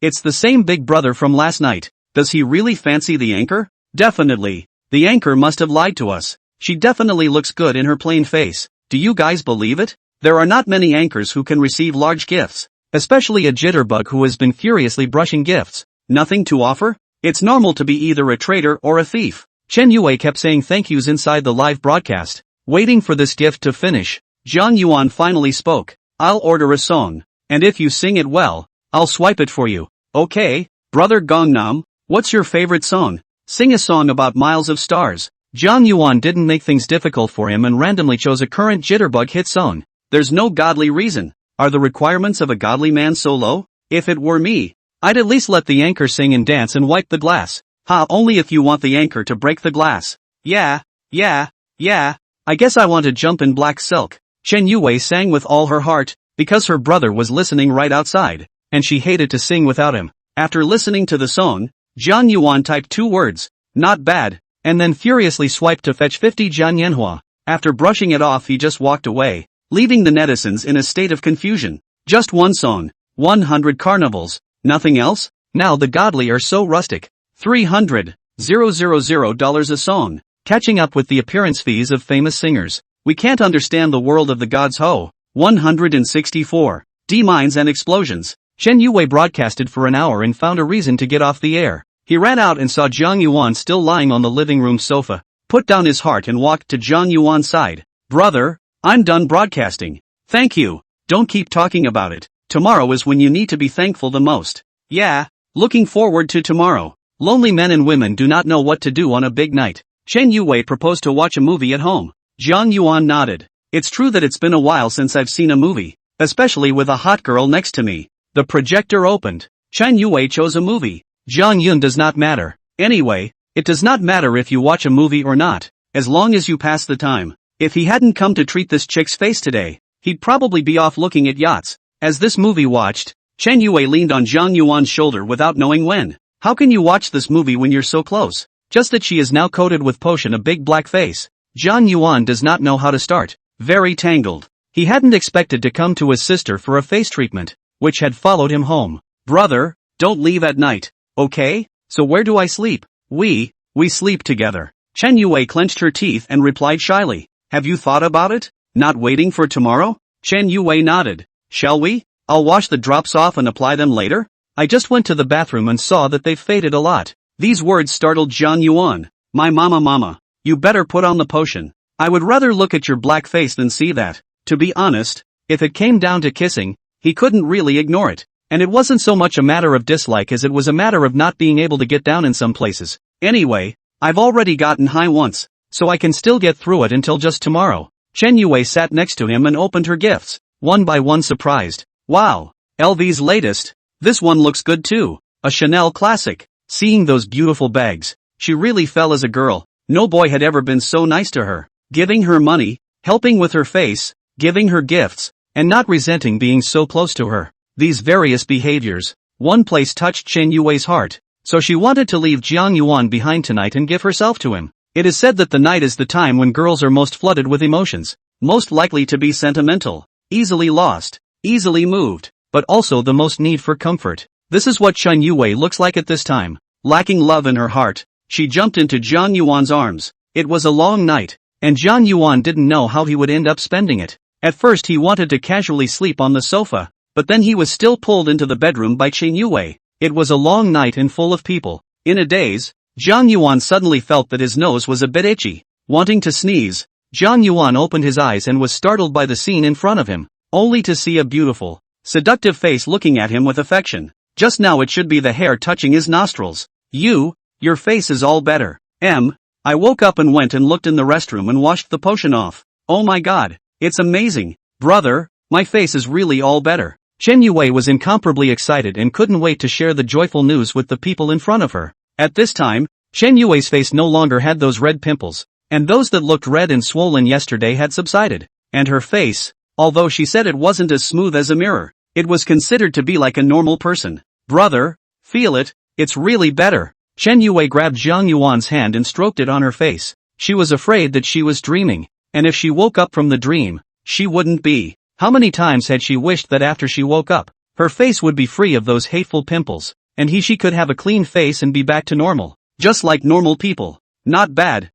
Speaker 1: It's the same big brother from last night. Does he really fancy the anchor? Definitely. The anchor must have lied to us. She definitely looks good in her plain face. Do you guys believe it? There are not many anchors who can receive large gifts, especially a jitterbug who has been furiously brushing gifts. Nothing to offer? It's normal to be either a traitor or a thief. Chen Yue kept saying thank yous inside the live broadcast, waiting for this gift to finish. Zhang Yuan finally spoke. I'll order a song, and if you sing it well, I'll swipe it for you. Okay, brother Gangnam, what's your favorite song? Sing a song about miles of stars. Zhang Yuan didn't make things difficult for him and randomly chose a current jitterbug hit song. There's no godly reason. Are the requirements of a godly man so low? If it were me, I'd at least let the anchor sing and dance and wipe the glass. Only if you want the anchor to break the glass. Yeah. I guess I want to jump in black silk. Chen Yue sang with all her heart, because her brother was listening right outside, and she hated to sing without him. After listening to the song, Zhang Yuan typed 2 words, not bad, and then furiously swiped to fetch 50 manhwa. After brushing it off he just walked away, leaving the netizens in a state of confusion. Just one song, 100 carnivals, nothing else? Now the godly are so rustic. $300,000 a song. Catching up with the appearance fees of famous singers. We can't understand the world of the gods. 164. D-mines and explosions. Chen Yue broadcasted for an hour and found a reason to get off the air. He ran out and saw Zhang Yuan still lying on the living room sofa, put down his heart and walked to Zhang Yuan's side. Brother, I'm done broadcasting. Thank you. Don't keep talking about it. Tomorrow is when you need to be thankful the most. Yeah, looking forward to tomorrow. Lonely men and women do not know what to do on a big night. Chen Yue proposed to watch a movie at home. Zhang Yuan nodded. It's true that it's been a while since I've seen a movie, especially with a hot girl next to me. The projector opened. Chen Yue chose a movie. Zhang Yun does not matter. Anyway, it does not matter if you watch a movie or not, as long as you pass the time. If he hadn't come to treat this chick's face today, he'd probably be off looking at yachts. As this movie watched, Chen Yue leaned on Zhang Yuan's shoulder without knowing when. How can you watch this movie when you're so close? Just that she is now coated with potion, a big black face. Zhang Yuan does not know how to start. Very tangled. He hadn't expected to come to his sister for a face treatment, which had followed him home. Brother, don't leave at night, okay? So where do I sleep? We sleep together. Chen Yue clenched her teeth and replied shyly. Have you thought about it? Not waiting for tomorrow? Chen Yue nodded. Shall we? I'll wash the drops off and apply them later. I just went to the bathroom and saw that they've faded a lot. These words startled Zhang Yuan. My mama, you better put on the potion. I would rather look at your black face than see that. To be honest, if it came down to kissing, he couldn't really ignore it. And it wasn't so much a matter of dislike as it was a matter of not being able to get down in some places. Anyway, I've already gotten high once, so I can still get through it until just tomorrow. Chen Yue sat next to him and opened her gifts, one by one, surprised. Wow, LV's latest. This one looks good too. A Chanel classic. Seeing those beautiful bags, she really fell as a girl. No boy had ever been so nice to her. Giving her money, helping with her face, giving her gifts, and not resenting being so close to her. These various behaviors. One place touched Chen Yue's heart, so she wanted to leave Zhang Yuan behind tonight and give herself to him. It is said that the night is the time when girls are most flooded with emotions, most likely to be sentimental, easily lost, easily moved, but also the most need for comfort. This is what Chen Yue looks like at this time. Lacking love in her heart, she jumped into Zhang Yuan's arms. It was a long night, and Zhang Yuan didn't know how he would end up spending it. At first he wanted to casually sleep on the sofa, but then he was still pulled into the bedroom by Chen Yue. It was a long night and full of people. In a daze, Zhang Yuan suddenly felt that his nose was a bit itchy. Wanting to sneeze, Zhang Yuan opened his eyes and was startled by the scene in front of him, only to see a beautiful, seductive face looking at him with affection. Just now it should be the hair touching his nostrils. Your face is all better. I woke up and went and looked in the restroom and washed the potion off. Oh my god, it's amazing. Brother, my face is really all better. Chen Yue was incomparably excited and couldn't wait to share the joyful news with the people in front of her. At this time, Chen Yue's face no longer had those red pimples, and those that looked red and swollen yesterday had subsided. And her face, although she said it wasn't as smooth as a mirror, it was considered to be like a normal person. Brother, feel it, it's really better. Chen Yue grabbed Zhang Yuan's hand and stroked it on her face. She was afraid that she was dreaming, and if she woke up from the dream, she wouldn't be. How many times had she wished that after she woke up, her face would be free of those hateful pimples, and she could have a clean face and be back to normal, just like normal people. Not bad,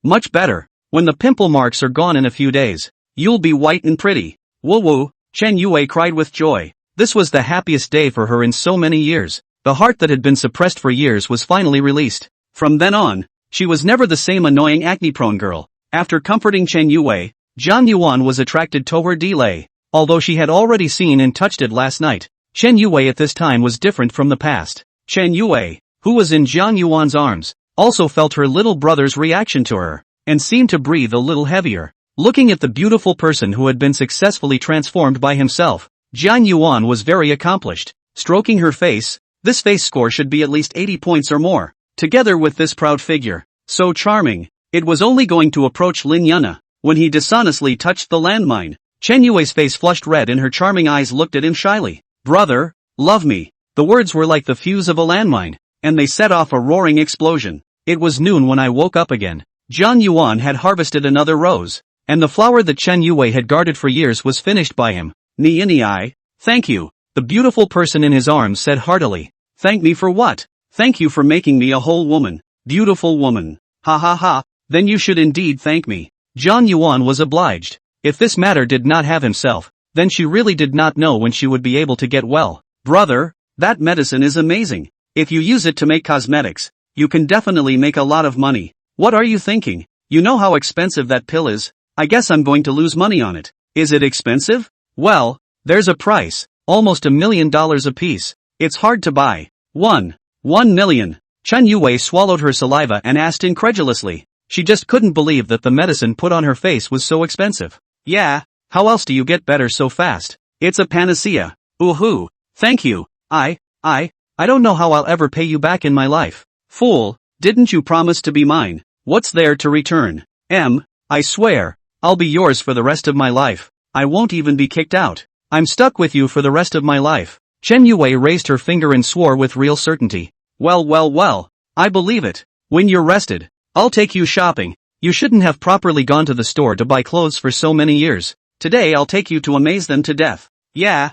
Speaker 1: Much better. When the pimple marks are gone in a few days, you'll be white and pretty. Woo woo, Chen Yue cried with joy. This was the happiest day for her in so many years. The heart that had been suppressed for years was finally released. From then on, she was never the same annoying acne-prone girl. After comforting Chen Yue, Zhang Yuan was attracted to her delay. Although she had already seen and touched it last night, Chen Yue at this time was different from the past. Chen Yue, who was in Zhang Yuan's arms, also felt her little brother's reaction to her, and seemed to breathe a little heavier. Looking at the beautiful person who had been successfully transformed by himself, Zhang Yuan was very accomplished. Stroking her face, this face score should be at least 80 points or more. Together with this proud figure, so charming, it was only going to approach Lin Yuna, when he dishonestly touched the landmine. Chen Yue's face flushed red and her charming eyes looked at him shyly. Brother, love me. The words were like the fuse of a landmine, and they set off a roaring explosion. It was noon when I woke up again. Zhang Yuan had harvested another rose, and the flower that Chen Yue had guarded for years was finished by him. Ni, thank you, the beautiful person in his arms said heartily. Thank me for what? Thank you for making me a whole woman. Beautiful woman. Ha ha ha, then you should indeed thank me. Zhang Yuan was obliged. If this matter did not have himself, then she really did not know when she would be able to get well. Brother, that medicine is amazing. If you use it to make cosmetics, you can definitely make a lot of money. What are you thinking? You know how expensive that pill is. I guess I'm going to lose money on it. Is it expensive? Well, there's a price. Almost $1 million a piece. It's hard to buy. 1 million. Chen Yue swallowed her saliva and asked incredulously. She just couldn't believe that the medicine put on her face was so expensive. Yeah, how else do you get better so fast? It's a panacea. Ooh, thank you. I don't know how I'll ever pay you back in my life. Fool, didn't you promise to be mine? What's there to return? I swear, I'll be yours for the rest of my life. I won't even be kicked out. I'm stuck with you for the rest of my life. Chen Yue raised her finger and swore with real certainty. Well, I believe it. When you're rested, I'll take you shopping. You shouldn't have properly gone to the store to buy clothes for so many years. Today I'll take you to amaze them to death. Yeah,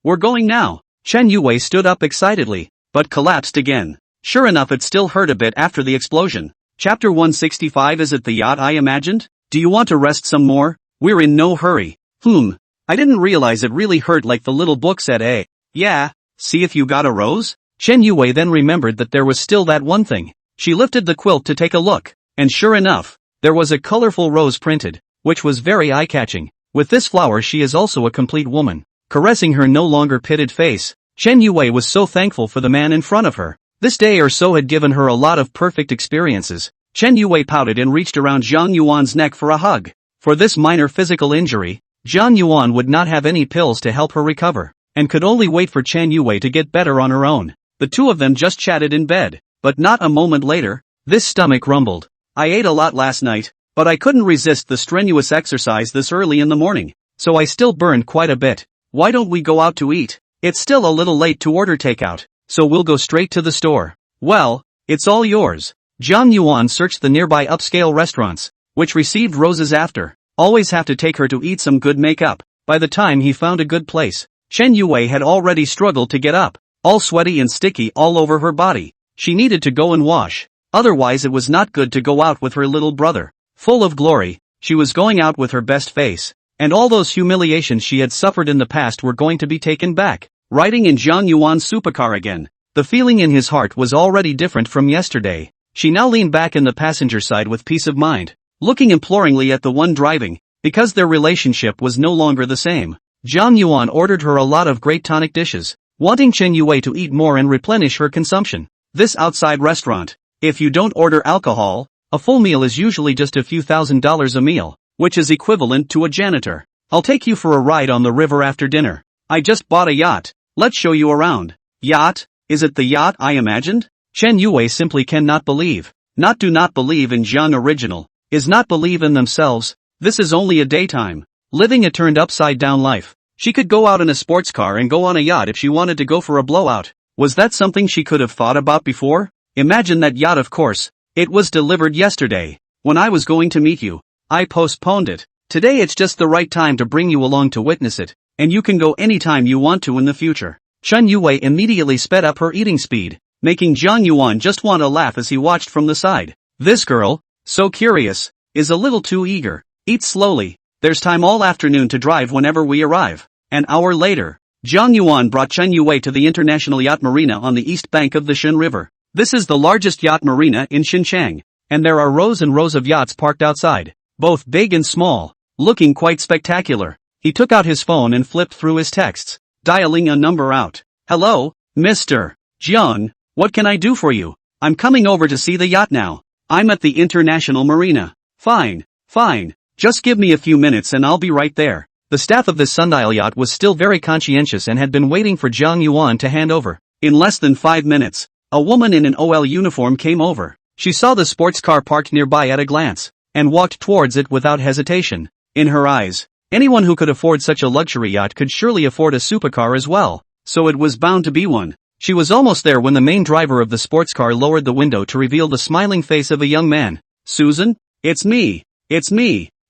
Speaker 1: we're going now. Chen Yue stood up excitedly, but collapsed again. Sure enough, it still hurt a bit after the explosion. Chapter 165. Is it the yacht I imagined? Do you want to rest some more? We're in no hurry. I didn't realize it really hurt like the little book said. Yeah, see if you got a rose? Chen Yue then remembered that there was still that one thing. She lifted the quilt to take a look, and sure enough, there was a colorful rose printed, which was very eye-catching. With this flower she is also a complete woman. Caressing her no longer pitted face, Chen Yue was so thankful for the man in front of her. This day or so had given her a lot of perfect experiences. Chen Yue pouted and reached around Zhang Yuan's neck for a hug. For this minor physical injury, Zhang Yuan would not have any pills to help her recover, and could only wait for Chen Yue to get better on her own. The two of them just chatted in bed, but not a moment later, this stomach rumbled. I ate a lot last night, but I couldn't resist the strenuous exercise this early in the morning, so I still burned quite a bit. Why don't we go out to eat? It's still a little late to order takeout, so we'll go straight to the store. Well, it's all yours. Zhang Yuan searched the nearby upscale restaurants, which received roses after. Always have to take her to eat some good makeup. By the time he found a good place, Chen Yue had already struggled to get up, all sweaty and sticky all over her body. She needed to go and wash, otherwise it was not good to go out with her little brother. Full of glory, she was going out with her best face, and all those humiliations she had suffered in the past were going to be taken back. Riding in Zhang Yuan's supercar again, the feeling in his heart was already different from yesterday. She now leaned back in the passenger side with peace of mind, looking imploringly at the one driving, because their relationship was no longer the same. Zhang Yuan ordered her a lot of great tonic dishes, wanting Chen Yue to eat more and replenish her consumption. This outside restaurant, if you don't order alcohol, a full meal is usually just a few $1,000s a meal, which is equivalent to a janitor. I'll take you for a ride on the river after dinner. I just bought a yacht. Let's show you around. Yacht? Is it the yacht I imagined? Chen Yue simply cannot believe. Do not believe in Zhang original. Is not believe in themselves. This is only a daytime. Living a turned upside down life. She could go out in a sports car and go on a yacht if she wanted to go for a blowout. Was that something she could have thought about before? Imagine that yacht, of course. It was delivered yesterday. When I was going to meet you, I postponed it. Today it's just the right time to bring you along to witness it, and you can go anytime you want to in the future. Chen Yue immediately sped up her eating speed, making Zhang Yuan just want to laugh as he watched from the side. This girl, So curious, is a little too eager. Eat slowly, there's time all afternoon to drive whenever we arrive. An hour later, Jiang Yuan brought Chen Yue to the International Yacht Marina on the east bank of the Xun River. This is the largest yacht marina in Xinjiang, and there are rows and rows of yachts parked outside, both big and small, looking quite spectacular. He took out his phone and flipped through his texts, dialing a number out. Hello, Mr. Jiang, what can I do for you? I'm coming over to see the yacht now. I'm at the International Marina. Fine. Just give me a few minutes and I'll be right there. The staff of this sundial yacht was still very conscientious and had been waiting for Jiang Yuan to hand over. In less than 5 minutes, a woman in an OL uniform came over. She saw the sports car parked nearby at a glance, and walked towards it without hesitation. In her eyes, anyone who could afford such a luxury yacht could surely afford a supercar as well, so it was bound to be one. She was almost there when the main driver of the sports car lowered the window to reveal the smiling face of a young man. Susan? It's me,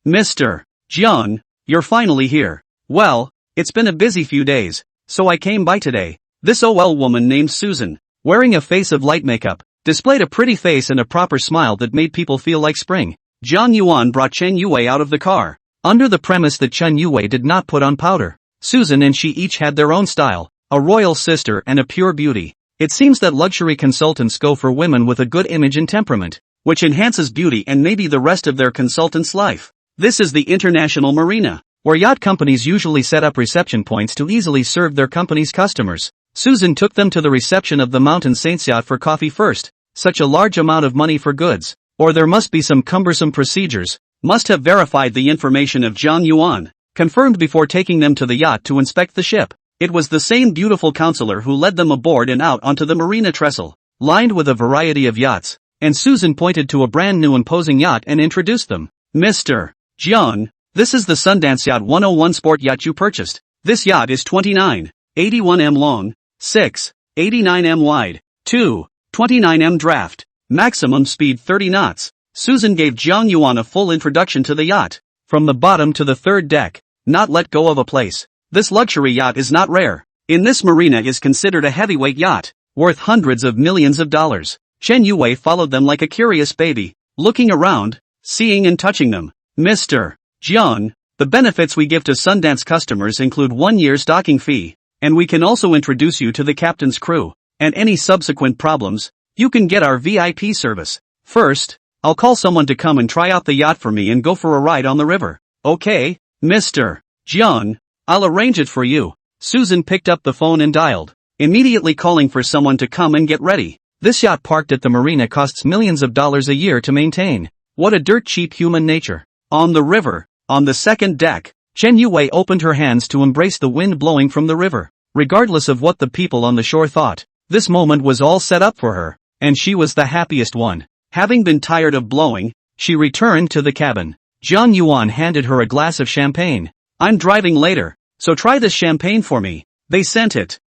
Speaker 1: Mr. Jiang, you're finally here. Well, it's been a busy few days, so I came by today. This OL woman named Susan, wearing a face of light makeup, displayed a pretty face and a proper smile that made people feel like spring. Jiang Yuan brought Chen Yue out of the car, under the premise that Chen Yue did not put on powder. Susan and she each had their own style, a royal sister and a pure beauty. It seems that luxury consultants go for women with a good image and temperament, which enhances beauty and maybe the rest of their consultant's life. This is the International Marina, where yacht companies usually set up reception points to easily serve their company's customers. Susan took them to the reception of the Mountain Saints yacht for coffee first. Such a large amount of money for goods, or there must be some cumbersome procedures. Must have verified the information of Jiang Yuan, confirmed before taking them to the yacht to inspect the ship. It was the same beautiful counselor who led them aboard and out onto the marina trestle, lined with a variety of yachts, and Susan pointed to a brand new imposing yacht and introduced them. Mr. Jiang, this is the Sundance Yacht 101 sport yacht you purchased. This yacht is 29.81 m long, 6.89 m wide, 2.29 m draft, maximum speed 30 knots. Susan gave Jiang Yuan a full introduction to the yacht, from the bottom to the third deck, not let go of a place. This luxury yacht is not rare. In this marina is considered a heavyweight yacht, worth hundreds of millions of dollars. Chen Yue followed them like a curious baby, looking around, seeing and touching them. Mr. Jiang, the benefits we give to Sundance customers include 1 year's docking fee, and we can also introduce you to the captain's crew, and any subsequent problems, you can get our VIP service. First, I'll call someone to come and try out the yacht for me and go for a ride on the river. Okay, Mr. Jiang, I'll arrange it for you. Susan picked up the phone and dialed, immediately calling for someone to come and get ready. This yacht parked at the marina costs millions of dollars a year to maintain. What a dirt cheap human nature. On the river, on the second deck, Chen Yue opened her hands to embrace the wind blowing from the river. Regardless of what the people on the shore thought, this moment was all set up for her, and she was the happiest one. Having been tired of blowing, she returned to the cabin. Jiang Yuan handed her a glass of champagne. I'm driving later, so try this champagne for me. They sent it.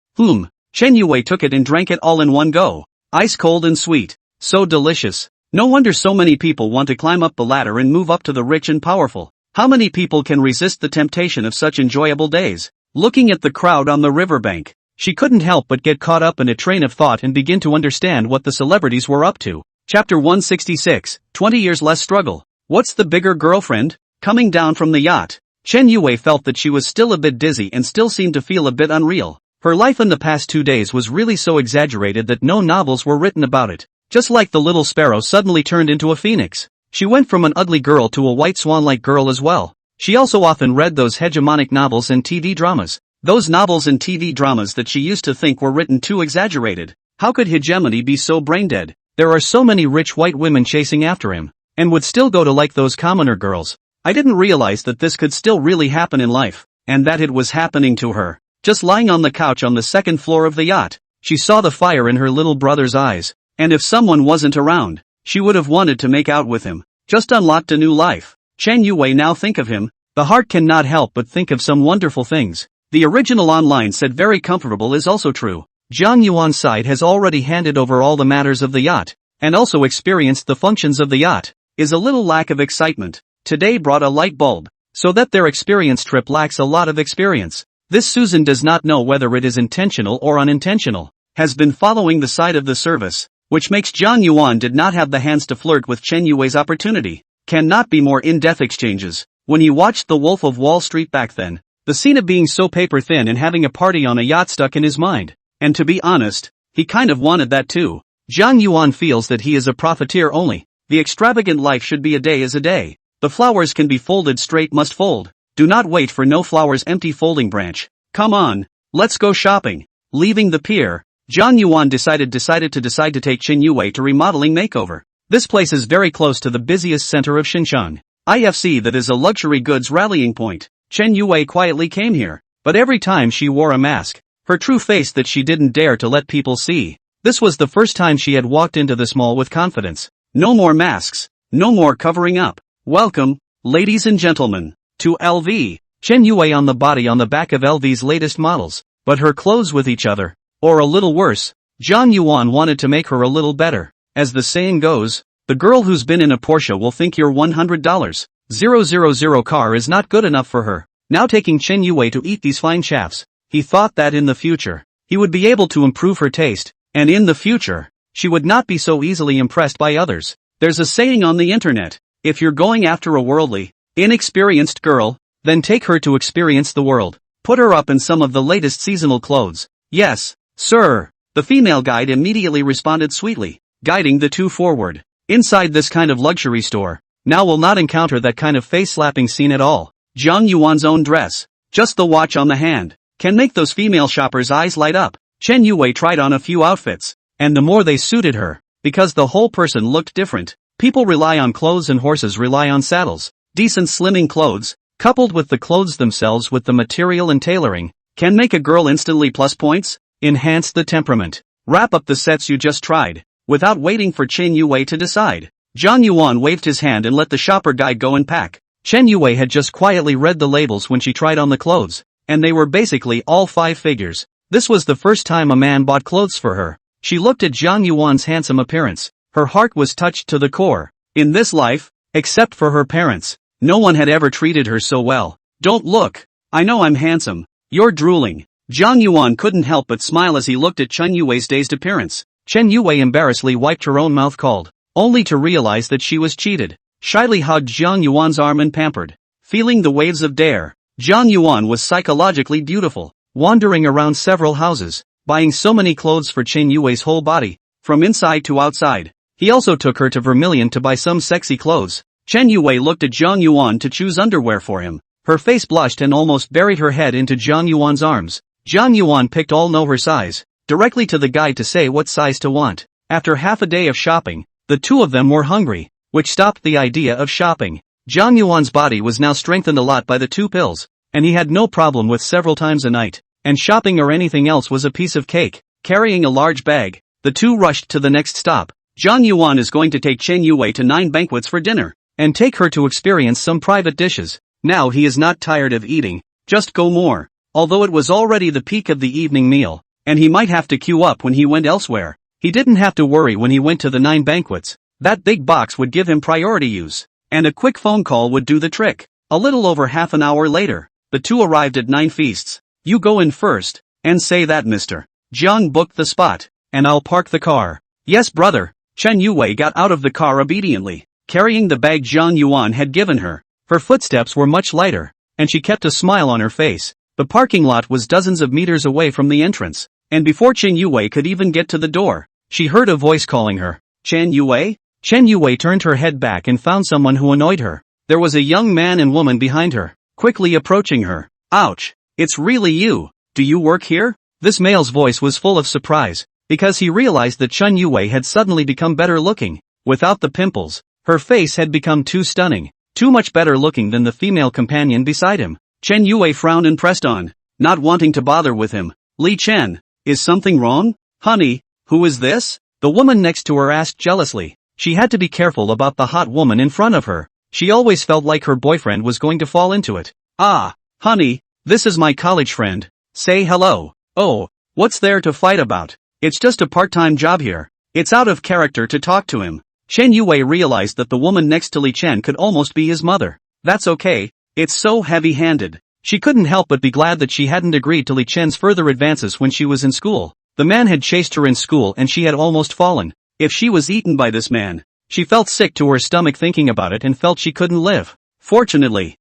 Speaker 1: Chen Yue took it and drank it all in one go. Ice cold and sweet. So delicious. No wonder so many people want to climb up the ladder and move up to the rich and powerful. How many people can resist the temptation of such enjoyable days? Looking at the crowd on the riverbank, she couldn't help but get caught up in a train of thought and begin to understand what the celebrities were up to. Chapter 166, 20 years less struggle. What's the bigger girlfriend? Coming down from the yacht, Chen Yue felt that she was still a bit dizzy and still seemed to feel a bit unreal. Her life in the past 2 days was really so exaggerated that no novels were written about it. Just like the little sparrow suddenly turned into a phoenix. She went from an ugly girl to a white swan-like girl as well. She also often read those hegemonic novels and TV dramas. Those novels and TV dramas that she used to think were written too exaggerated. How could hegemony be so brain-dead? There are so many rich white women chasing after him, and would still go to like those commoner girls. I didn't realize that this could still really happen in life, and that it was happening to her. Just lying on the couch on the second floor of the yacht, she saw the fire in her little brother's eyes. And if someone wasn't around, she would have wanted to make out with him. Just unlocked a new life. Chen Yue now think of him, the heart cannot help but think of some wonderful things. The original online said very comfortable is also true. Jiang Yuan's side has already handed over all the matters of the yacht, and also experienced the functions of the yacht. Is a little lack of excitement. Today brought a light bulb, so that their experience trip lacks a lot of experience. This Susan does not know whether it is intentional or unintentional. Has been following the side of the service. which makes Jiang Yuan did not have the hands to flirt with Chen Yui's opportunity. Cannot be more in-depth exchanges. When he watched The Wolf of Wall Street back then, the scene of being so paper thin and having a party on a yacht stuck in his mind. And to be honest, he kind of wanted that too. Jiang Yuan feels that he is a profiteer only. The extravagant life should be a day is a day. The flowers can be folded straight must fold. Do not wait for no flowers empty folding branch. Come on, let's go shopping. Leaving the pier, Jiang Yuan decided to take Chen Yue to remodeling makeover. This place is very close to the busiest center of Xinjiang. IFC that is a luxury goods rallying point. Chen Yue quietly came here, but every time she wore a mask, her true face that she didn't dare to let people see. This was the first time she had walked into this mall with confidence. No more masks, no more covering up. Welcome, ladies and gentlemen, to LV. Chen Yue on the back of LV's latest models, but her clothes with each other, or a little worse. Jiang Yuan wanted to make her a little better. As the saying goes, the girl who's been in a Porsche will think your $100,000 car is not good enough for her. Now taking Chen Yue to eat these fine chaps, he thought that in the future, he would be able to improve her taste, and in the future, she would not be so easily impressed by others. There's a saying on the internet, if you're going after a worldly, inexperienced girl, then take her to experience the world. Put her up in some of the latest seasonal clothes. Yes, sir. The female guide immediately responded sweetly, guiding the two forward. Inside this kind of luxury store, now will not encounter that kind of face-slapping scene at all. Jiang Yuan's own dress, just the watch on the hand, can make those female shoppers' eyes light up. Chen Yue tried on a few outfits, and the more they suited her, because the whole person looked different. People rely on clothes and horses rely on saddles. Decent slimming clothes, coupled with the clothes themselves with the material and tailoring, can make a girl instantly plus points, enhance the temperament. Wrap up the sets you just tried. Without waiting for Chen Yue to decide, Jiang Yuan waved his hand and let the shopper guide go and pack. Chen Yue had just quietly read the labels when she tried on the clothes, and they were basically all 5 figures. This was the first time a man bought clothes for her. She looked at Jiang Yuan's handsome appearance. Her heart was touched to the core. In this life, except for her parents, no one had ever treated her so well. Don't look. I know I'm handsome. You're drooling. Jiang Yuan couldn't help but smile as he looked at Chen Yue's dazed appearance. Chen Yue embarrassedly wiped her own mouth cold, only to realize that she was cheated. Shyly hugged Jiang Yuan's arm and pampered. Feeling the waves of dare, Jiang Yuan was psychologically beautiful, wandering around several houses, buying so many clothes for Chen Yue's whole body, from inside to outside. He also took her to Vermilion to buy some sexy clothes. Chen Yue looked at Jiang Yuan to choose underwear for him. Her face blushed and almost buried her head into Jiang Yuan's arms. Jiang Yuan picked all know her size, directly to the guide to say what size to want. After half a day of shopping, the two of them were hungry, which stopped the idea of shopping. Jiang Yuan's body was now strengthened a lot by the 2 pills, and he had no problem with several times a night, and shopping or anything else was a piece of cake. Carrying a large bag, the two rushed to the next stop. Jiang Yuan is going to take Chen Yue to 9 banquets for dinner, and take her to experience some private dishes. Now he is not tired of eating, just go more. Although it was already the peak of the evening meal, and he might have to queue up when he went elsewhere, he didn't have to worry when he went to the 9 banquets. That big box would give him priority use, and a quick phone call would do the trick. A little over half an hour later, the two arrived at 9 feasts. You go in first, and say that Mr. Jiang booked the spot, and I'll park the car. Yes brother. Chen Yue got out of the car obediently, carrying the bag Jiang Yuan had given her. Her footsteps were much lighter, and she kept a smile on her face. The parking lot was dozens of meters away from the entrance, and before Chen Yue could even get to the door, she heard a voice calling her. Chen Yue? Chen Yue turned her head back and found someone who annoyed her. There was a young man and woman behind her, quickly approaching her. Ouch! It's really you. Do you work here? This male's voice was full of surprise, because he realized that Chen Yue had suddenly become better looking. Without the pimples, her face had become too stunning, too much better looking than the female companion beside him. Chen Yue frowned and pressed on, not wanting to bother with him. Li Chen, is something wrong? Honey, who is this? The woman next to her asked jealously. She had to be careful about the hot woman in front of her. She always felt like her boyfriend was going to fall into it. Ah, honey, this is my college friend. Say hello. Oh, what's there to fight about? It's just a part-time job here. It's out of character to talk to him. Chen Yue realized that the woman next to Li Chen could almost be his mother. That's okay. It's so heavy-handed. She couldn't help but be glad that she hadn't agreed to Li Chen's further advances when she was in school. The man had chased her in school and she had almost fallen. If she was eaten by this man, she felt sick to her stomach thinking about it and felt she couldn't live. Fortunately,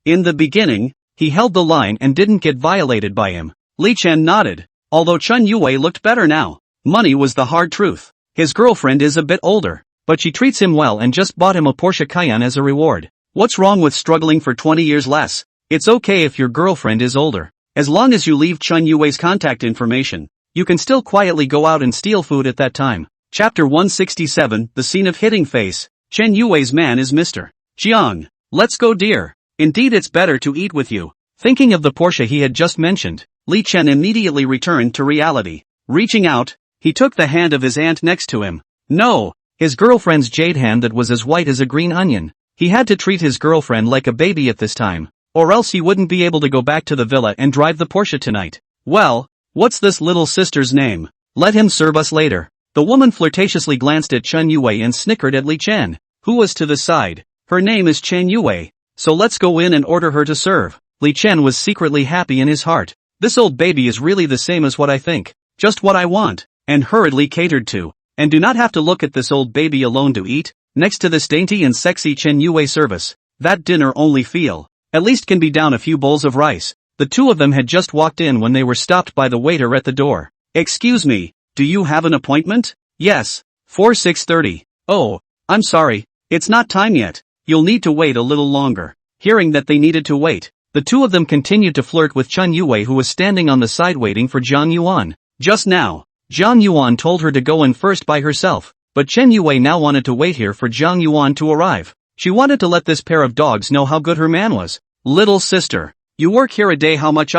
Speaker 1: in the beginning, he held the line and didn't get violated by him. Li Chen nodded. Although Chun Yue looked better now, money was the hard truth. His girlfriend is a bit older, but she treats him well and just bought him a Porsche Cayenne as a reward. What's wrong with struggling for 20 years less? It's okay if your girlfriend is older. As long as you leave Chun Yue's contact information, you can still quietly go out and steal food at that time. Chapter 167, The Scene of Hitting Face. Chen Yue's man is Mr. Jiang. Let's go, dear. Indeed, it's better to eat with you. Thinking of the Porsche he had just mentioned, Li Chen immediately returned to reality. Reaching out, he took the hand of his aunt next to him. No, his girlfriend's jade hand that was as white as a green onion. He had to treat his girlfriend like a baby at this time, or else he wouldn't be able to go back to the villa and drive the Porsche tonight. Well, what's this little sister's name? Let him serve us later. The woman flirtatiously glanced at Chun Yue and snickered at Li Chen, who was to the side. Her name is Chen Yue, so let's go in and order her to serve. Li Chen was secretly happy in his heart. This old baby is really the same as what I think. Just what I want, and hurriedly catered to. And do not have to look at this old baby alone to eat, next to this dainty and sexy Chen Yue service. That dinner only feel, at least can be down a few bowls of rice. The two of them had just walked in when they were stopped by the waiter at the door. Excuse me, do you have an appointment? Yes, for 6:30. Oh, I'm sorry, it's not time yet. You'll need to wait a little longer. Hearing that they needed to wait, the two of them continued to flirt with Chun Yue, who was standing on the side waiting for Zhang Yuan. Just now, Zhang Yuan told her to go in first by herself, but Chen Yue now wanted to wait here for Zhang Yuan to arrive. She wanted to let this pair of dogs know how good her man was. Little sister, you work here a day how much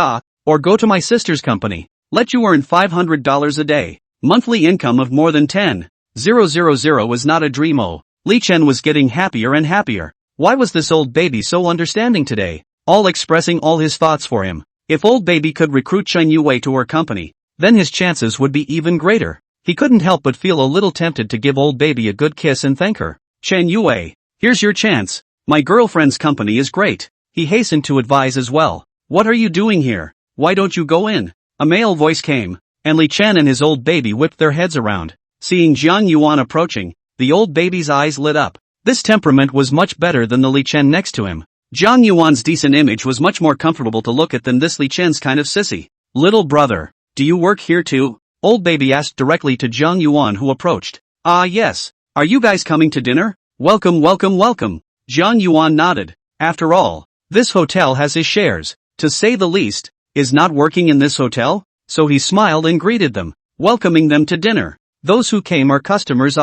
Speaker 1: or go to my sister's company. Let you earn $500 a day. Monthly income of more than 10,000 is not a dream. Li Chen was getting happier and happier. Why was this old baby so understanding today? All expressing all his thoughts for him. If old baby could recruit Chen Yue to her company, then his chances would be even greater. He couldn't help but feel a little tempted to give old baby a good kiss and thank her. Chen Yue, here's your chance. My girlfriend's company is great. He hastened to advise as well. What are you doing here? Why don't you go in? A male voice came, and Li Chen and his old baby whipped their heads around. Seeing Zhang Yuan approaching, the old baby's eyes lit up. This temperament was much better than the Li Chen next to him. Zhang Yuan's decent image was much more comfortable to look at than this Li Chen's kind of sissy. Little brother, do you work here too? Old baby asked directly to Zhang Yuan, who approached. Ah yes, are you guys coming to dinner? Welcome. Zhang Yuan nodded. After all, this hotel has his shares, to say the least. Is not working in this hotel? So he smiled and greeted them, welcoming them to dinner. Those who came are customers.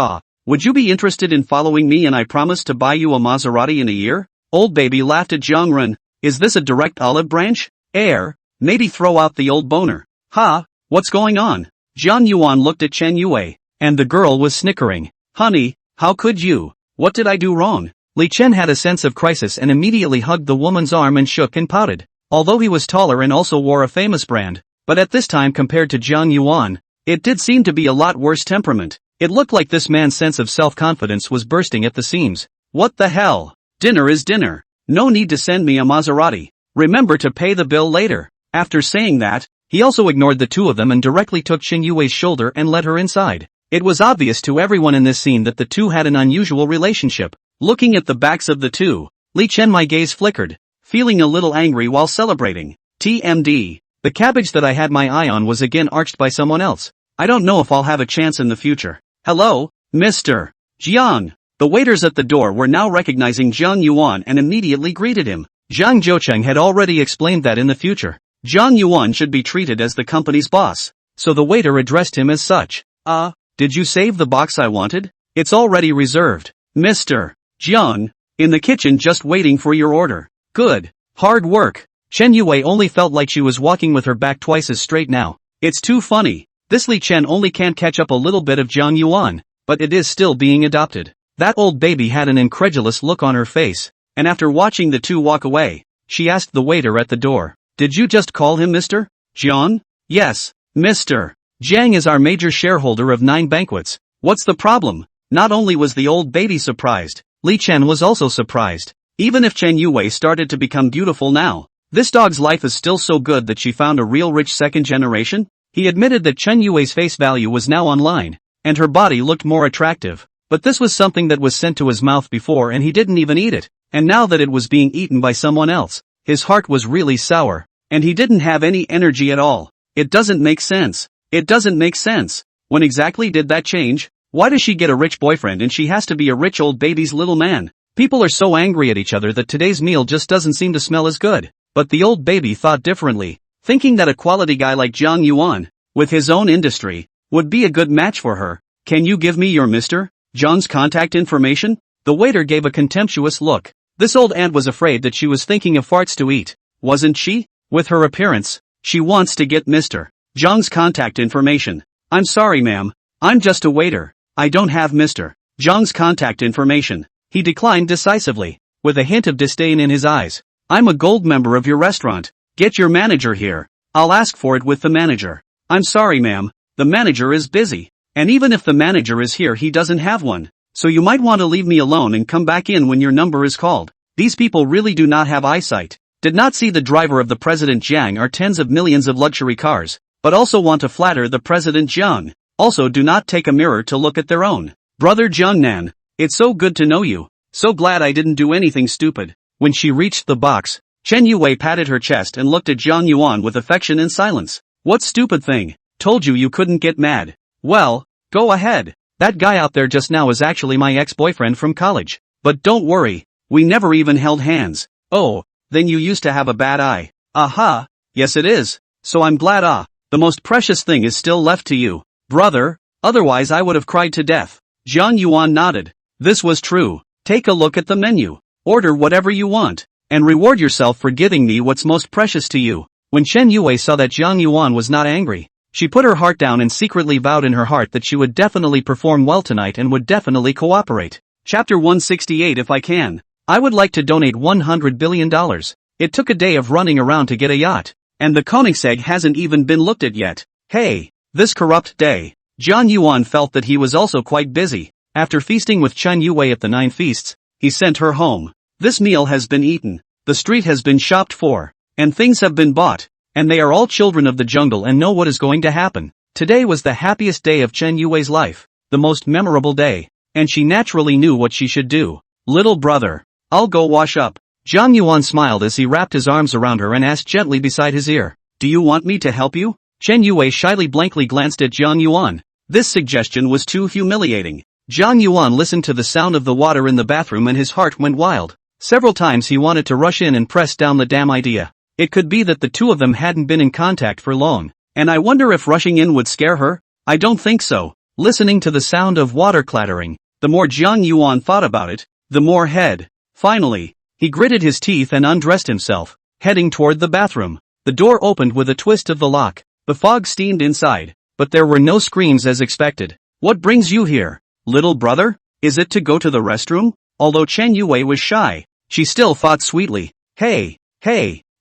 Speaker 1: Would you be interested in following me and I promise to buy you a Maserati in a year? Old baby laughed at Zhang Ren. Is this a direct olive branch? Maybe throw out the old boner. What's going on? Zhang Yuan looked at Chen Yue, and the girl was snickering. Honey, how could you? What did I do wrong? Li Chen had a sense of crisis and immediately hugged the woman's arm and shook and pouted. Although he was taller and also wore a famous brand, but at this time compared to Zhang Yuan, it did seem to be a lot worse temperament. It looked like this man's sense of self-confidence was bursting at the seams. What the hell? Dinner is dinner. No need to send me a Maserati. Remember to pay the bill later. After saying that, he also ignored the two of them and directly took Chen Yue's shoulder and led her inside. It was obvious to everyone in this scene that the two had an unusual relationship. Looking at the backs of the two, Li Chen, my gaze flickered, feeling a little angry while celebrating. TMD. The cabbage that I had my eye on was again arched by someone else. I don't know if I'll have a chance in the future. Hello, Mr. Jiang. The waiters at the door were now recognizing Zhang Yuan and immediately greeted him. Zhang Zhoucheng had already explained that in the future, Zhang Yuan should be treated as the company's boss, so the waiter addressed him as such. Did you save the box I wanted? It's already reserved. Mr. Jiang, in the kitchen just waiting for your order. Good. Hard work. Chen Yue only felt like she was walking with her back twice as straight now. It's too funny. This Li Chen only can't catch up a little bit of Zhang Yuan, but it is still being adopted. That old baby had an incredulous look on her face, and after watching the two walk away, she asked the waiter at the door, did you just call him Mr. Jiang? Yes, Mr. Jiang is our major shareholder of 9 banquets. What's the problem? Not only was the old baby surprised, Li Chen was also surprised. Even if Chen Yue started to become beautiful now, this dog's life is still so good that she found a real rich second generation. He admitted that Chen Yue's face value was now online, and her body looked more attractive. But this was something that was sent to his mouth before and he didn't even eat it, and now that it was being eaten by someone else, his heart was really sour, and he didn't have any energy at all. It doesn't make sense. It doesn't make sense. When exactly did that change? Why does she get a rich boyfriend and she has to be a rich old baby's little man? People are so angry at each other that today's meal just doesn't seem to smell as good. But the old baby thought differently, thinking that a quality guy like Zhang Yuan, with his own industry, would be a good match for her. Can you give me your Mr. John's contact information? The waiter gave a contemptuous look. This old aunt was afraid that she was thinking of farts to eat, wasn't she? With her appearance, she wants to get Mr. Zhang's contact information. I'm sorry ma'am, I'm just a waiter. I don't have Mr. Zhang's contact information. He declined decisively, with a hint of disdain in his eyes. I'm a gold member of your restaurant. Get your manager here. I'll ask for it with the manager. I'm sorry ma'am, the manager is busy. And even if the manager is here he doesn't have one. So you might want to leave me alone and come back in when your number is called. These people really do not have eyesight. Did not see the driver of the President Jiang or tens of millions of luxury cars, but also want to flatter the President Jiang. Also do not take a mirror to look at their own. Brother Jiangnan, it's so good to know you. So glad I didn't do anything stupid. When she reached the box, Chen Yue patted her chest and looked at Zhang Yuan with affection and silence. What stupid thing? Told you couldn't get mad. Well, go ahead. That guy out there just now is actually my ex-boyfriend from college. But don't worry, we never even held hands. Oh, then you used to have a bad eye. Aha, yes it is. So I'm glad the most precious thing is still left to you, brother, otherwise I would have cried to death. Zhang Yuan nodded. This was true. Take a look at the menu. Order whatever you want, and reward yourself for giving me what's most precious to you. When Chen Yue saw that Zhang Yuan was not angry, she put her heart down and secretly vowed in her heart that she would definitely perform well tonight and would definitely cooperate. Chapter 168. If I can, I would like to donate $100 billion. It took a day of running around to get a yacht, and the Koenigsegg hasn't even been looked at yet. Hey, this corrupt day. Zhang Yuan felt that he was also quite busy. After feasting with Chen Yue at the 9 feasts, he sent her home. This meal has been eaten, the street has been shopped for, and things have been bought, and they are all children of the jungle and know what is going to happen. Today was the happiest day of Chen Yue's life, the most memorable day, and she naturally knew what she should do. Little brother, I'll go wash up. Zhang Yuan smiled as he wrapped his arms around her and asked gently beside his ear, do you want me to help you? Chen Yue shyly blankly glanced at Zhang Yuan. This suggestion was too humiliating. Zhang Yuan listened to the sound of the water in the bathroom and his heart went wild. Several times he wanted to rush in and press down the damn idea. It could be that the two of them hadn't been in contact for long, and I wonder if rushing in would scare her? I don't think so. Listening to the sound of water clattering, the more Zhang Yuan thought about it, the more Finally, he gritted his teeth and undressed himself, heading toward the bathroom. The door opened with a twist of the lock. The fog steamed inside, but there were no screams as expected. What brings you here, little brother? Is it to go to the restroom? Although Chen Yue was shy, she still thought sweetly. Hey,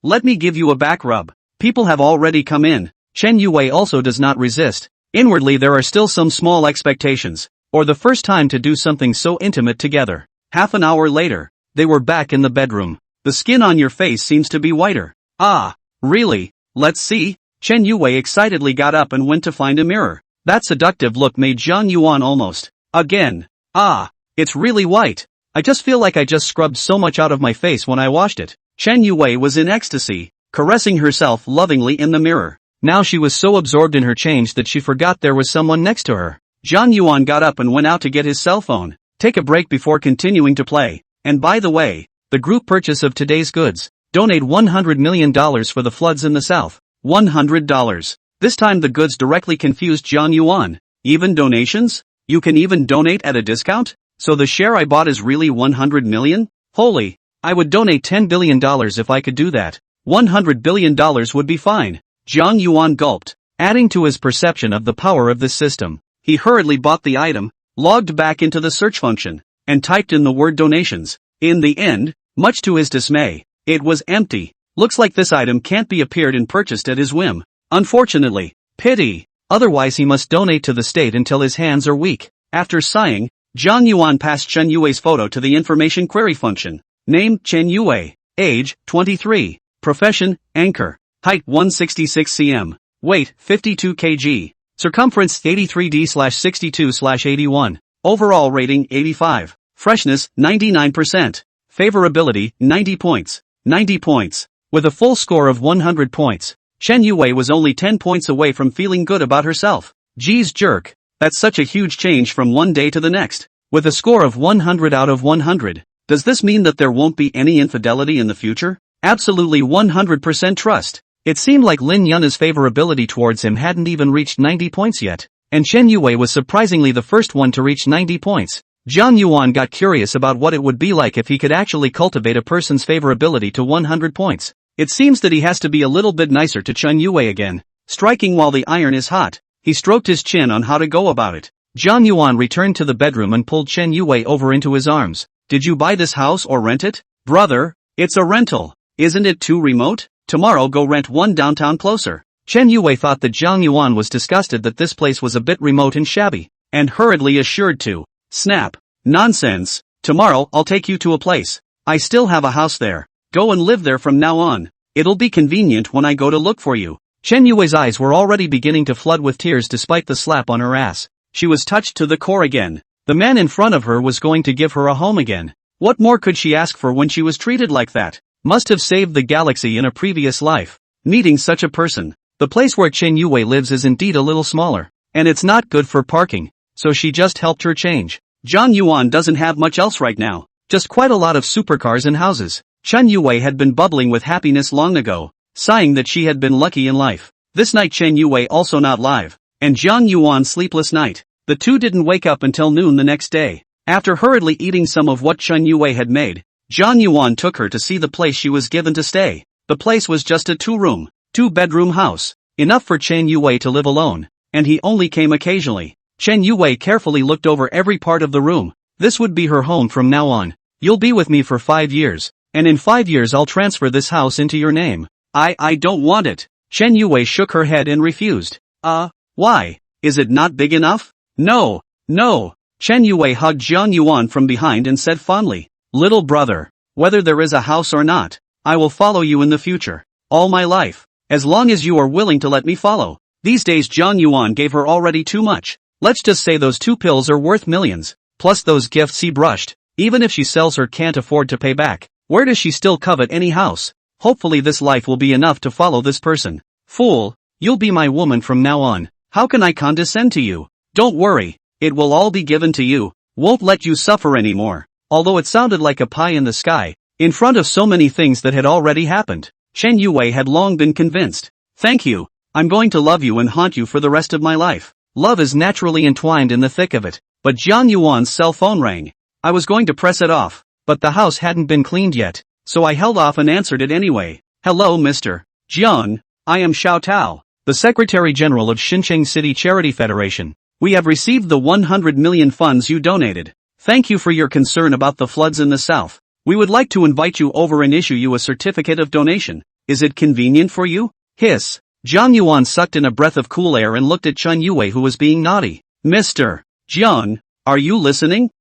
Speaker 1: let me give you a back rub. People have already come in. Chen Yue also does not resist. Inwardly there are still some small expectations, or the first time to do something so intimate together. Half an hour later, they were back in the bedroom. The skin on your face seems to be whiter. Ah, really? Let's see. Chen Yue excitedly got up and went to find a mirror. That seductive look made Zhang Yuan almost. Again. Ah, it's really white. I just feel like I just scrubbed so much out of my face when I washed it. Chen Yue was in ecstasy, caressing herself lovingly in the mirror. Now she was so absorbed in her change that she forgot there was someone next to her. Zhang Yuan got up and went out to get his cell phone. Take a break before continuing to play. And by the way, the group purchase of today's goods. Donate $100 million for the floods in the south. $100. This time the goods directly confused Zhang Yuan. Even donations? You can even donate at a discount? So the share I bought is really 100 million? Holy, I would donate $10 billion if I could do that. $100 billion would be fine. Zhang Yuan gulped, adding to his perception of the power of this system. He hurriedly bought the item, logged back into the search function, and typed in the word donations. In the end, much to his dismay, it was empty. Looks like this item can't be appeared and purchased at his whim. Unfortunately. Pity. Otherwise he must donate to the state until his hands are weak. After sighing, Zhang Yuan passed Chen Yue's photo to the information query function. Name, Chen Yue. Age, 23. Profession, anchor. Height 166 cm. Weight, 52 kg. Circumference 83D/62/81. Overall rating 85. Freshness 99%. Favorability 90 points. 90 points. With a full score of 100 points, Chen Yue was only 10 points away from feeling good about herself. Geez jerk, that's such a huge change from one day to the next. With a score of 100 out of 100, does this mean that there won't be any infidelity in the future? Absolutely 100% trust. It seemed like Lin Yunna's favorability towards him hadn't even reached 90 points yet, and Chen Yue was surprisingly the first one to reach 90 points. Jiang Yuan got curious about what it would be like if he could actually cultivate a person's favorability to 100 points. It seems that he has to be a little bit nicer to Chen Yue again. Striking while the iron is hot, he stroked his chin on how to go about it. Jiang Yuan returned to the bedroom and pulled Chen Yue over into his arms. Did you buy this house or rent it? Brother, it's a rental. Isn't it too remote? Tomorrow go rent one downtown closer. Chen Yue thought that Jiang Yuan was disgusted that this place was a bit remote and shabby, and hurriedly assured to. Snap. Nonsense. Tomorrow I'll take you to a place. I still have a house there. Go and live there from now on. It'll be convenient when I go to look for you. Chen Yue's eyes were already beginning to flood with tears despite the slap on her ass. She was touched to the core again. The man in front of her was going to give her a home again. What more could she ask for when she was treated like that? Must have saved the galaxy in a previous life. Meeting such a person. The place where Chen Yue lives is indeed a little smaller, and it's not good for parking, so she just helped her change. Jiang Yuan doesn't have much else right now, just quite a lot of supercars and houses. Chen Yue had been bubbling with happiness long ago, sighing that she had been lucky in life. This night Chen Yue also not live, and Jiang Yuan sleepless night. The two didn't wake up until noon the next day. After hurriedly eating some of what Chen Yue had made, Jiang Yuan took her to see the place she was given to stay. The place was just a two-room, two-bedroom house, enough for Chen Yue to live alone, and he only came occasionally. Chen Yue carefully looked over every part of the room. This would be her home from now on. You'll be with me for 5 years, and in 5 years I'll transfer this house into your name. I don't want it. Chen Yue shook her head and refused. Why? Is it not big enough? No. Chen Yue hugged Jiang Yuan from behind and said fondly, little brother, whether there is a house or not, I will follow you in the future. All my life. As long as you are willing to let me follow. These days Jiang Yuan gave her already too much. Let's just say those 2 pills are worth millions, plus those gifts he brushed. Even if she sells her can't afford to pay back. Where does she still covet any house? Hopefully this life will be enough to follow this person. Fool, you'll be my woman from now on. How can I condescend to you? Don't worry, it will all be given to you. Won't let you suffer anymore. Although it sounded like a pie in the sky, in front of so many things that had already happened, Chen Yue had long been convinced. Thank you. I'm going to love you and haunt you for the rest of my life. Love is naturally entwined in the thick of it. But Jiang Yuan's cell phone rang. I was going to press it off, but the house hadn't been cleaned yet, so I held off and answered it anyway. Hello Mr. Jiang, I am Xiao Tao, the Secretary General of Xincheng City Charity Federation. We have received the 100 million funds you donated. Thank you for your concern about the floods in the south. We would like to invite you over and issue you a certificate of donation. Is it convenient for you? Hiss. Jiang Yuan sucked in a breath of cool air and looked at Chen Yue who was being naughty. Mr. Jiang, are you listening?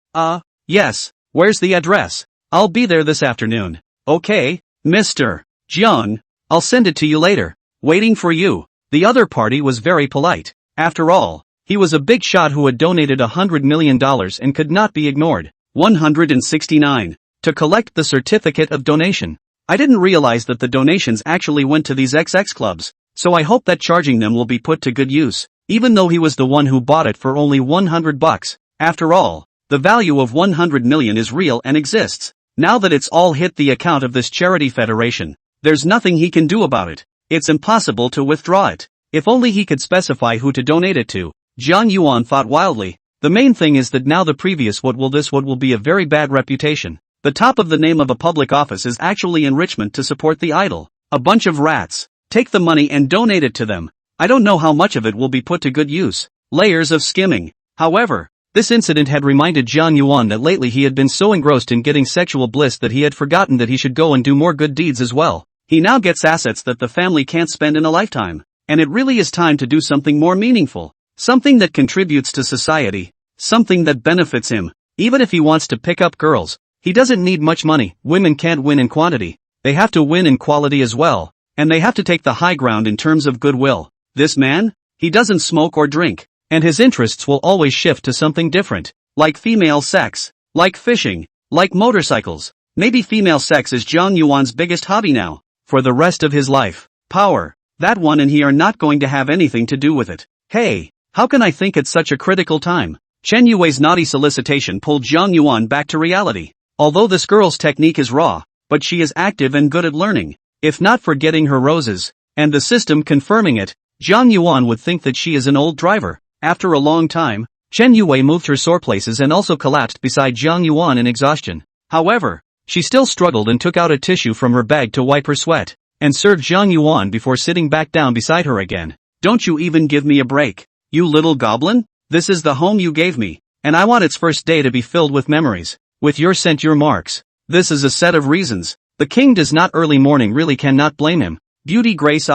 Speaker 1: Yes. Where's the address? I'll be there this afternoon. Okay, Mr. Jiang, I'll send it to you later. Waiting for you. The other party was very polite. After all, he was a big shot who had donated $100 million and could not be ignored. 169. To collect the certificate of donation. I didn't realize that the donations actually went to these XX clubs, so I hope that charging them will be put to good use, even though he was the one who bought it for only $100. After all, the value of 100 million is real and exists. Now that it's all hit the account of this charity federation, there's nothing he can do about it. It's impossible to withdraw it. If only he could specify who to donate it to. Jiang Yuan thought wildly. The main thing is that now the previous what will be a very bad reputation. The top of the name of a public office is actually enrichment to support the idle. A bunch of rats. Take the money and donate it to them. I don't know how much of it will be put to good use. Layers of skimming. However, this incident had reminded Jiang Yuan that lately he had been so engrossed in getting sexual bliss that he had forgotten that he should go and do more good deeds as well. He now gets assets that the family can't spend in a lifetime. And it really is time to do something more meaningful. Something that contributes to society. Something that benefits him. Even if he wants to pick up girls, he doesn't need much money. Women can't win in quantity. They have to win in quality as well. And they have to take the high ground in terms of goodwill. This man? He doesn't smoke or drink, and his interests will always shift to something different, like female sex, like fishing, like motorcycles. Maybe female sex is Zhang Yuan's biggest hobby now, for the rest of his life. Power, that one and he are not going to have anything to do with it. Hey, how can I think at such a critical time? Chen Yui's naughty solicitation pulled Zhang Yuan back to reality. Although this girl's technique is raw, but she is active and good at learning. If not for getting her roses, and the system confirming it, Zhang Yuan would think that she is an old driver. After a long time, Chen Yue moved her sore places and also collapsed beside Zhang Yuan in exhaustion. However, she still struggled and took out a tissue from her bag to wipe her sweat, and served Zhang Yuan before sitting back down beside her again. Don't you even give me a break, you little goblin? This is the home you gave me, and I want its first day to be filled with memories. With your scent, your marks. This is a set of reasons. The king does not early morning really cannot blame him. Beauty, grace,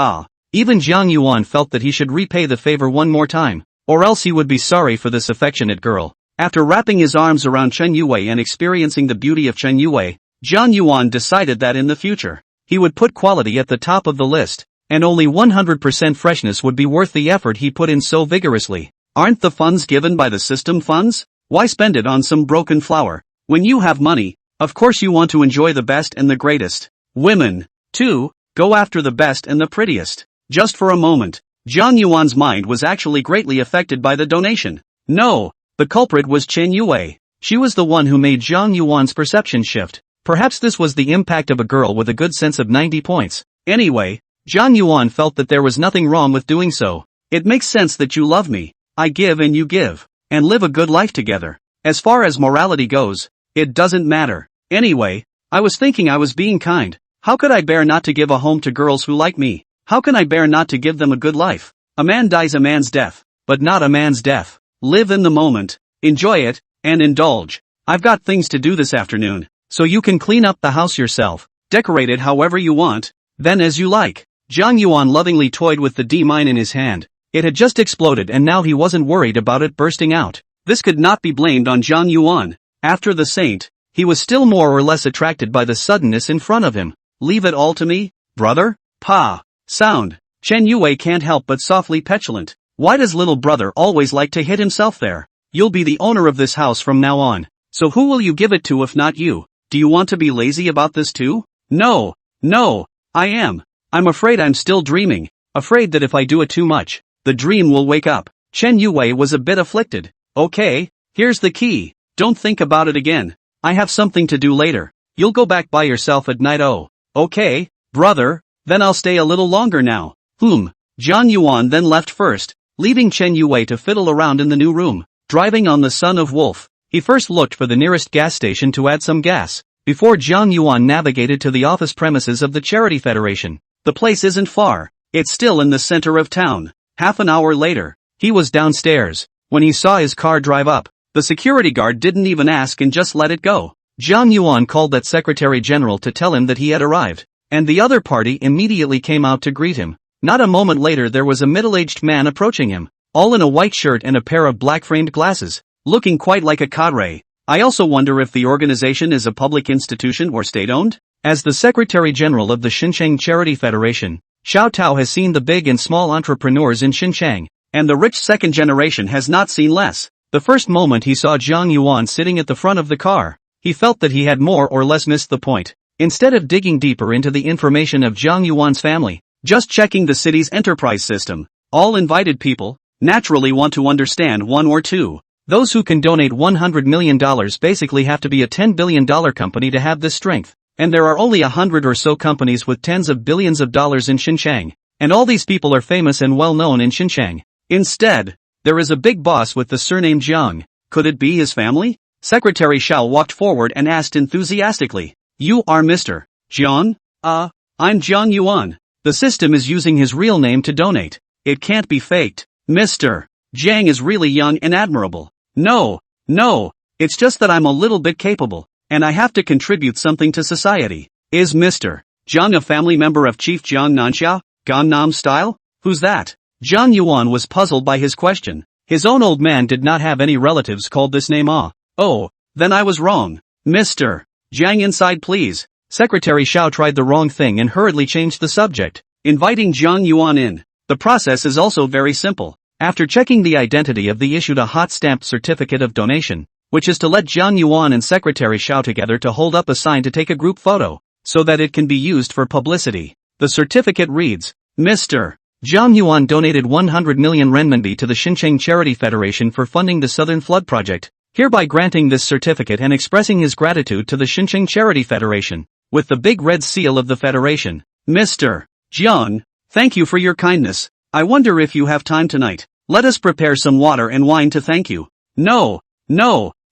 Speaker 1: Even Zhang Yuan felt that he should repay the favor one more time, or else he would be sorry for this affectionate girl. After wrapping his arms around Chen Yue and experiencing the beauty of Chen Yue, Zhang Yuan decided that in the future, he would put quality at the top of the list, and only 100% freshness would be worth the effort he put in so vigorously. Aren't the funds given by the system funds? Why spend it on some broken flower? When you have money, of course you want to enjoy the best and the greatest. Women, too, go after the best and the prettiest. Just for a moment, Zhang Yuan's mind was actually greatly affected by the donation. No, the culprit was Chen Yue. She was the one who made Zhang Yuan's perception shift. Perhaps this was the impact of a girl with a good sense of 90 points. Anyway, Zhang Yuan felt that there was nothing wrong with doing so. It makes sense that you love me. I give and you give, and live a good life together. As far as morality goes, it doesn't matter. Anyway, I was thinking I was being kind. How could I bear not to give a home to girls who like me? How can I bear not to give them a good life? A man dies a man's death, but not a man's death. Live in the moment, enjoy it, and indulge. I've got things to do this afternoon, so you can clean up the house yourself, decorate it however you want, then as you like. Zhang Yuan lovingly toyed with the D-mine in his hand. It had just exploded and now he wasn't worried about it bursting out. This could not be blamed on Zhang Yuan. After the saint, he was still more or less attracted by the suddenness in front of him. Leave it all to me, brother? Pa. Sound. Chen Yue can't help but softly petulant. Why does little brother always like to hit himself there? You'll be the owner of this house from now on. So who will you give it to if not you? Do you want to be lazy about this too? No, I am. I'm afraid I'm still dreaming. Afraid that if I do it too much, the dream will wake up. Chen Yue was a bit afflicted. Okay, here's the key. Don't think about it again. I have something to do later. You'll go back by yourself at night. Oh, okay, brother, then I'll stay a little longer now. Zhang Yuan then left first, leaving Chen Yue to fiddle around in the new room. Driving on the Son of Wolf, he first looked for the nearest gas station to add some gas, before Zhang Yuan navigated to the office premises of the Charity Federation. The place isn't far, it's still in the center of town. Half an hour later, he was downstairs. When he saw his car drive up, the security guard didn't even ask and just let it go. Zhang Yuan called that Secretary General to tell him that he had arrived, and the other party immediately came out to greet him. Not a moment later there was a middle-aged man approaching him, all in a white shirt and a pair of black-framed glasses, looking quite like a cadre. I also wonder if the organization is a public institution or state-owned? As the Secretary General of the Xinjiang Charity Federation, Xiao Tao has seen the big and small entrepreneurs in Xinjiang, and the rich second generation has not seen less. The first moment he saw Zhang Yuan sitting at the front of the car, he felt that he had more or less missed the point. Instead of digging deeper into the information of Zhang Yuan's family, just checking the city's enterprise system, all invited people naturally want to understand one or two. Those who can donate $100 million basically have to be a $10 billion company to have this strength. And there are only 100 or so companies with tens of billions of dollars in Xinjiang, and all these people are famous and well known in Xinjiang. Instead, there is a big boss with the surname Jiang. Could it be his family? Secretary Xiao walked forward and asked enthusiastically. You are Mr. Jiang? I'm Zhang Yuan. The system is using his real name to donate. It can't be faked. Mr. Jiang is really young and admirable. No, it's just that I'm a little bit capable, and I have to contribute something to society. Is Mr. Jiang a family member of Chief Jiang Nanxia, Gangnam style? Who's that? Zhang Yuan was puzzled by his question. His own old man did not have any relatives called this name. Oh, then I was wrong. Mr. Jiang, inside please. Secretary Xiao tried the wrong thing and hurriedly changed the subject, inviting Zhang Yuan in. The process is also very simple. After checking the identity of the issued a hot stamped certificate of donation, which is to let Jiang Yuan and Secretary Xiao together to hold up a sign to take a group photo, so that it can be used for publicity. The certificate reads, Mr. Jiang Yuan donated 100 million renminbi to the Xinjiang Charity Federation for funding the Southern Flood Project, hereby granting this certificate and expressing his gratitude to the Xinjiang Charity Federation, with the big red seal of the Federation. Mr. Jiang, thank you for your kindness. I wonder if you have time tonight. Let us prepare some water and wine to thank you. No.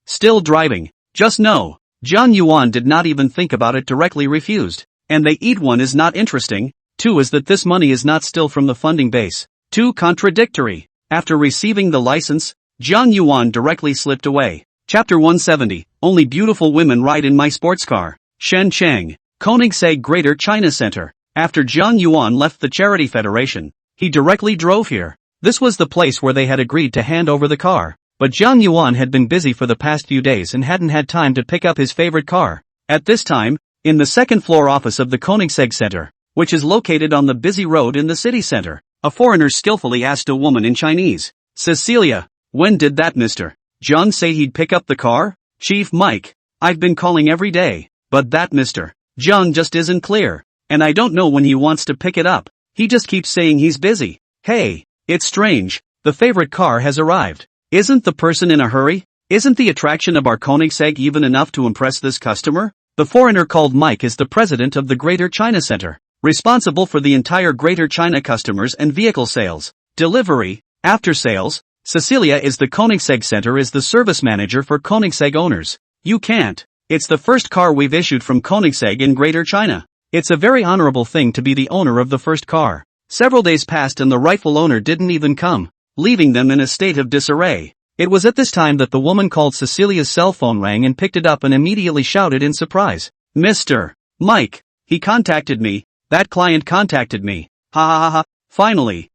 Speaker 1: Still driving. Just no. Jiang Yuan did not even think about it, directly refused. And they eat. 1 is not interesting. 2 is that this money is not still from the funding base. 2 contradictory. After receiving the license, Jiang Yuan directly slipped away. Chapter 170. Only beautiful women ride in my sports car. Shenzhen, Koenigsegg Greater China Center. After Jiang Yuan left the Charity Federation, he directly drove here. This was the place where they had agreed to hand over the car. But Jiang Yuan had been busy for the past few days and hadn't had time to pick up his favorite car. At this time, in the second-floor office of the Koenigsegg Center, which is located on the busy road in the city center, a foreigner skillfully asked a woman in Chinese, Cecilia, when did that Mr. Jiang say he'd pick up the car? Chief Mike, I've been calling every day, but that Mr. Jiang just isn't clear, and I don't know when he wants to pick it up. He just keeps saying he's busy. Hey, it's strange, the favorite car has arrived. Isn't the person in a hurry? Isn't the attraction of our Koenigsegg even enough to impress this customer? The foreigner called Mike is the president of the Greater China Center, responsible for the entire Greater China customers and vehicle sales, delivery, after sales. Cecilia is the Koenigsegg Center is the service manager for Koenigsegg owners. You can't. It's the first car we've issued from Koenigsegg in Greater China. It's a very honorable thing to be the owner of the first car. Several days passed and the rightful owner didn't even come, leaving them in a state of disarray. It was at this time that the woman called Cecilia's cell phone rang and picked it up and immediately shouted in surprise. Mr. Mike, he contacted me, that client contacted me. Ha ha ha ha, finally.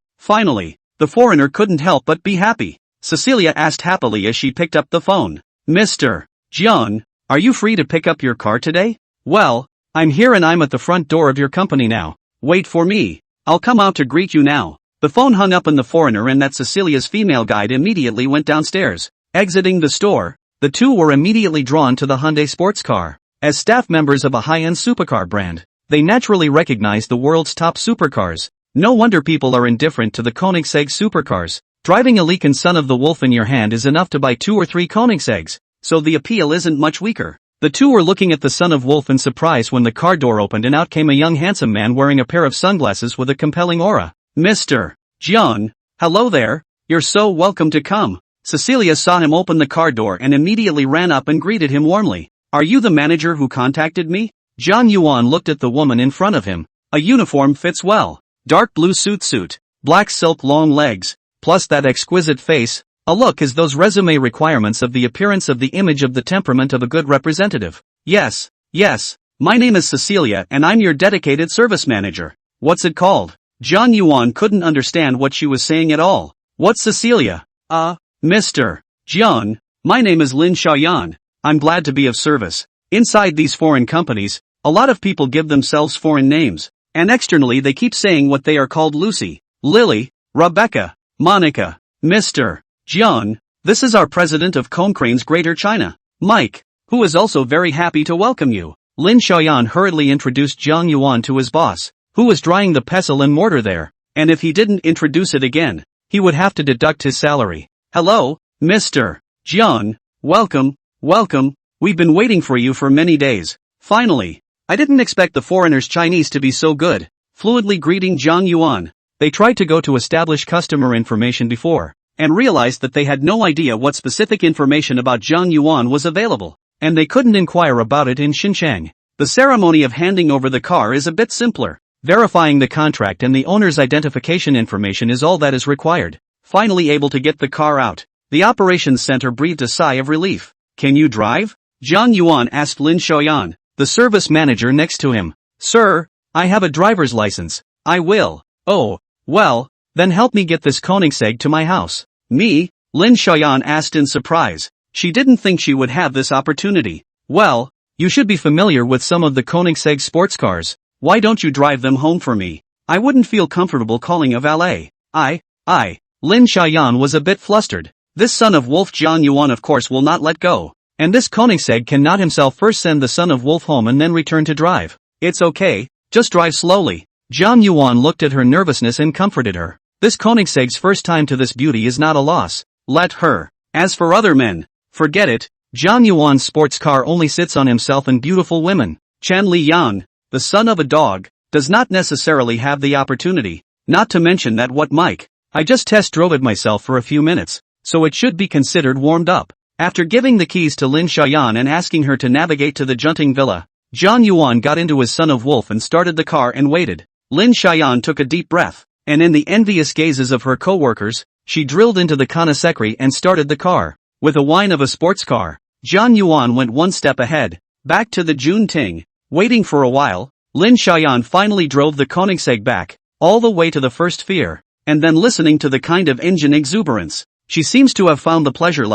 Speaker 1: The foreigner couldn't help but be happy. Cecilia asked happily as she picked up the phone. Mr. Jiang, are you free to pick up your car today? Well, I'm here and I'm at the front door of your company now. Wait for me. I'll come out to greet you now. The phone hung up and the foreigner and that Cecilia's female guide immediately went downstairs. Exiting the store, the two were immediately drawn to the Hyundai sports car. As staff members of a high-end supercar brand, they naturally recognize the world's top supercars. No wonder people are indifferent to the Koenigsegg supercars. Driving a Leakin son of the wolf in your hand is enough to buy 2 or 3 Koenigseggs, so the appeal isn't much weaker. The two were looking at the son of wolf in surprise when the car door opened and out came a young handsome man wearing a pair of sunglasses with a compelling aura. Mr. Jiang, hello there, you're so welcome to come. Cecilia saw him open the car door and immediately ran up and greeted him warmly. Are you the manager who contacted me? Jiang Yuan looked at the woman in front of him. A uniform fits well. Dark blue suit, black silk long legs, plus that exquisite face, a look as those resume requirements of the appearance of the image of the temperament of a good representative. Yes, my name is Cecilia and I'm your dedicated service manager. What's it called? Jiang Yuan couldn't understand what she was saying at all. What's Cecilia? Mr. Jiang, my name is Lin Xiaoyan. I'm glad to be of service. Inside these foreign companies, a lot of people give themselves foreign names, and externally they keep saying what they are called: Lucy, Lily, Rebecca, Monica. Mr. Jiang, this is our president of Koenigsegg Greater China, Mike, who is also very happy to welcome you. Lin Xiaoyan hurriedly introduced Jiang Yuan to his boss, who was drying the pestle and mortar there, and if he didn't introduce it again, he would have to deduct his salary. Hello, Mr. Jiang, welcome, we've been waiting for you for many days. Finally, I didn't expect the foreigner's Chinese to be so good. Fluently greeting Jiang Yuan, they tried to go to establish customer information before, and realized that they had no idea what specific information about Jiang Yuan was available, and they couldn't inquire about it in Xinjiang. The ceremony of handing over the car is a bit simpler. Verifying the contract and the owner's identification information is all that is required. Finally able to get the car out, the operations center breathed a sigh of relief. Can you drive? Jiang Yuan asked Lin Xiaoyan, the service manager next to him. Sir, I have a driver's license. I will. Oh, well, then help me get this Koenigsegg to my house. Me? Lin Xiaoyan asked in surprise. She didn't think she would have this opportunity. Well, you should be familiar with some of the Koenigsegg sports cars. Why don't you drive them home for me? I wouldn't feel comfortable calling a valet. Lin Xiaoyan was a bit flustered. This son of Wolf Jiang Yuan of course will not let go. And this Koenigsegg cannot himself first send the son of Wolf home and then return to drive. It's okay, just drive slowly. Jiang Yuan looked at her nervousness and comforted her. This Koenigsegg's first time to this beauty is not a loss. Let her. As for other men, forget it. Jiang Yuan's sports car only sits on himself and beautiful women. Chen Liang, the son of a dog, does not necessarily have the opportunity. Not to mention that what Mike. I just test drove it myself for a few minutes, so it should be considered warmed up. After giving the keys to Lin Xiaoyan and asking her to navigate to the Junting Villa, Jiang Yuan got into his son of Wolf and started the car and waited. Lin Xiaoyan took a deep breath, and in the envious gazes of her co-workers, she drilled into the Koenigsegg and started the car. With a whine of a sports car, Jiang Yuan went one step ahead, back to the Junting. Waiting for a while, Lin Xiaoyan finally drove the Koenigsegg back, all the way to the first sphere, and then listening to the kind of engine exuberance. She seems to have found the pleasure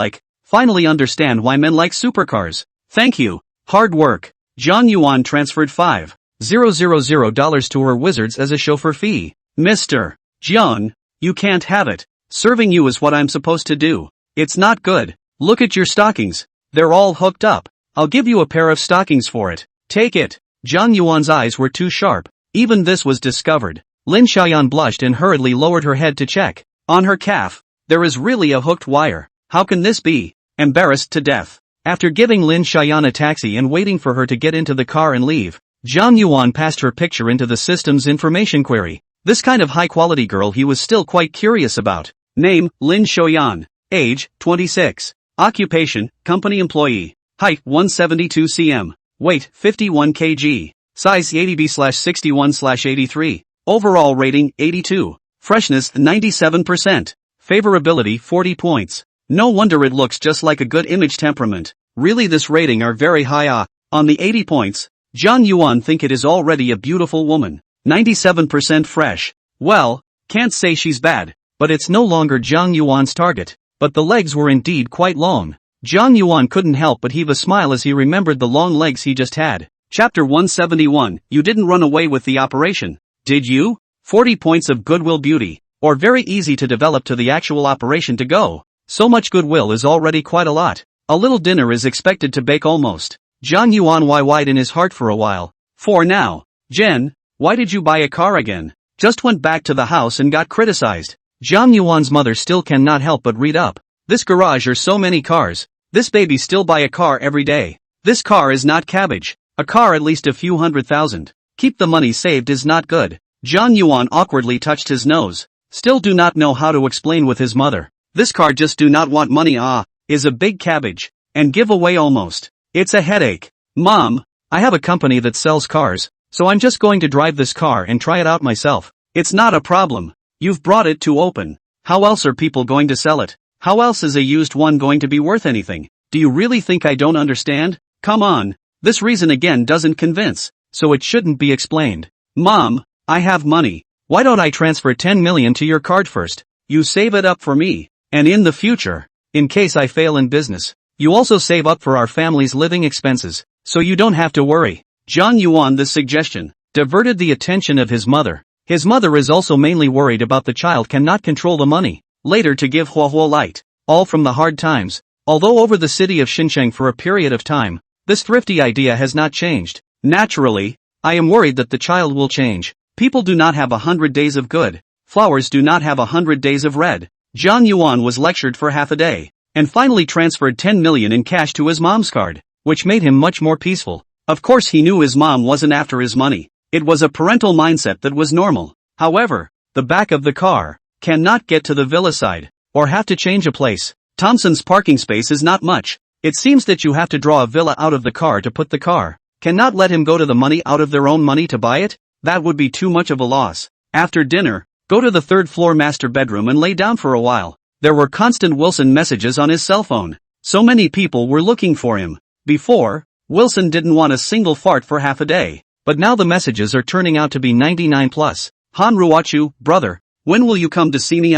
Speaker 1: finally understand why men like supercars. Thank you. Hard work. Jiang Yuan transferred $5,000 to her wizards as a chauffeur fee. Mr. Jiang, you can't have it. Serving you is what I'm supposed to do. It's not good. Look at your stockings. They're all hooked up. I'll give you a pair of stockings for it. Take it. Jiang Yuan's eyes were too sharp. Even this was discovered. Lin Xiaoyan blushed and hurriedly lowered her head to check. On her calf, there is really a hooked wire. How can this be? Embarrassed to death. After giving Lin Xiaoyan a taxi and waiting for her to get into the car and leave, Jiang Yuan passed her picture into the system's information query. This kind of high-quality girl he was still quite curious about. Name, Lin Xiaoyan. Age, 26. Occupation, company employee. Height, 172 cm. Weight, 51 kg. Size, 80B/61/83. Overall rating, 82. Freshness, 97%. Favorability, 40 points. No wonder it looks just like a good image temperament. Really this rating are very high. On the 80 points, Jiang Yuan think it is already a beautiful woman. 97% fresh. Well, can't say she's bad, but it's no longer Jiang Yuan's target. But the legs were indeed quite long. Jiang Yuan couldn't help but heave a smile as he remembered the long legs he just had. Chapter 171, You didn't run away with the operation, did you? 40 points of goodwill beauty, or very easy to develop to the actual operation to go. So much goodwill is already quite a lot. A little dinner is expected to bake almost. Jiang Yuan wide in his heart for a while. For now. Jen, why did you buy a car again? Just went back to the house and got criticized. Jiang Yuan's mother still cannot help but read up. This garage are so many cars. This baby still buy a car every day. This car is not cabbage. A car at least a few $100,000. Keep the money saved is not good. Jiang Yuan awkwardly touched his nose. Still do not know how to explain with his mother. This car just do not want money is a big cabbage. And give away almost. It's a headache. Mom, I have a company that sells cars, so I'm just going to drive this car and try it out myself. It's not a problem. You've brought it to open. How else are people going to sell it? How else is a used one going to be worth anything? Do you really think I don't understand? Come on. This reason again doesn't convince, so it shouldn't be explained. Mom, I have money. Why don't I transfer 10 million to your card first? You save it up for me. And in the future, in case I fail in business, you also save up for our family's living expenses, so you don't have to worry. Jiang Yuan, this suggestion diverted the attention of his mother. His mother is also mainly worried about the child cannot control the money. Later to give Huohuo light. All from the hard times. Although over the city of Xincheng for a period of time, this thrifty idea has not changed. Naturally, I am worried that the child will change. People do not have 100 days of good. Flowers do not have 100 days of red. Jiang Yuan was lectured for half a day, and finally transferred 10 million in cash to his mom's card, which made him much more peaceful. Of course he knew his mom wasn't after his money. It was a parental mindset that was normal. However, the back of the car cannot get to the villa side, or have to change a place. Thompson's parking space is not much. It seems that you have to draw a villa out of the car to put the car. Cannot let him go to the money out of their own money to buy it? That would be too much of a loss. After dinner, go to the third floor master bedroom and lay down for a while. There were constant Wilson messages on his cell phone. So many people were looking for him. Before, Wilson didn't want a single fart for half a day. But now the messages are turning out to be 99 plus. Han Ruachu, brother, when will you come to see me?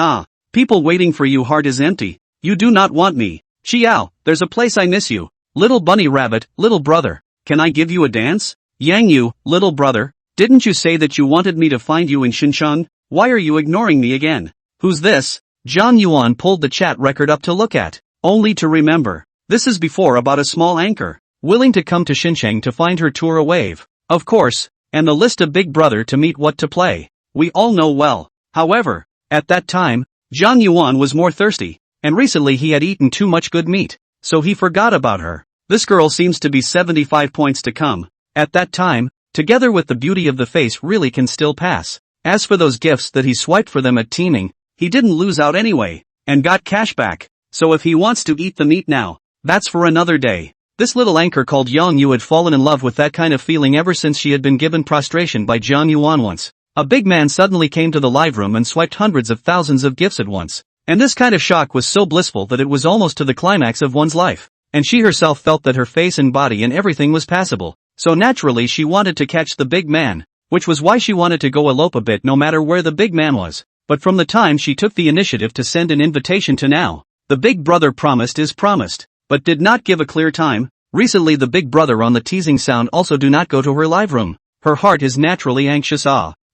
Speaker 1: People waiting for you, heart is empty. You do not want me. Chiao, there's a place I miss you. Little bunny rabbit, little brother, can I give you a dance? Yang Yu, little brother, Didn't you say that you wanted me to find you in Xinjiang? Why are you ignoring me again? Who's this? Zhang Yuan pulled the chat record up to look at, only to remember. This is before about a small anchor, willing to come to Xinjiang to find her tour a wave. Of course, and the list of Big Brother to meet what to play. We all know well. However, at that time, Zhang Yuan was more thirsty, and recently he had eaten too much good meat, so he forgot about her. This girl seems to be 75 points to come. At that time, together with the beauty of the face really can still pass. As for those gifts that he swiped for them at Deepening, he didn't lose out anyway, and got cashback. So if he wants to eat the meat now, that's for another day. This little anchor called Yang Yu had fallen in love with that kind of feeling ever since she had been given prostration by Zhang Yuan once. A big man suddenly came to the live room and swiped hundreds of thousands of gifts at once. And this kind of shock was so blissful that it was almost to the climax of one's life. And she herself felt that her face and body and everything was passable. So naturally she wanted to catch the big man, which was why she wanted to go elope a bit no matter where the big man was. But from the time she took the initiative to send an invitation to now, the Big Brother promised is promised, but did not give a clear time. Recently the Big Brother on the teasing sound also do not go to her live room. Her heart is naturally anxious.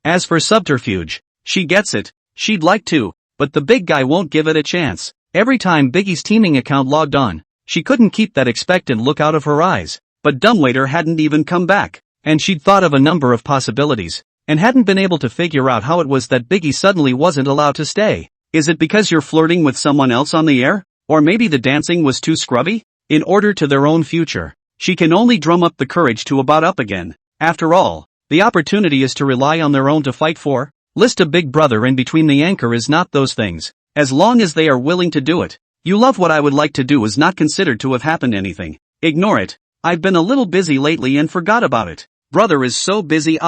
Speaker 1: As for subterfuge, she gets it, she'd like to, but the big guy won't give it a chance. Every time Biggie's Deepening account logged on, she couldn't keep that expectant look out of her eyes. But dumbwaiter hadn't even come back, and she'd thought of a number of possibilities, and hadn't been able to figure out how it was that Biggie suddenly wasn't allowed to stay. Is it because you're flirting with someone else on the air? Or maybe the dancing was too scrubby? In order to their own future, she can only drum up the courage to about up again. After all, the opportunity is to rely on their own to fight for. List a Big Brother in between the anchor is not those things, as long as they are willing to do it. You love what I would like to do is not considered to have happened anything. Ignore it. I've been a little busy lately and forgot about it. Brother is so busy.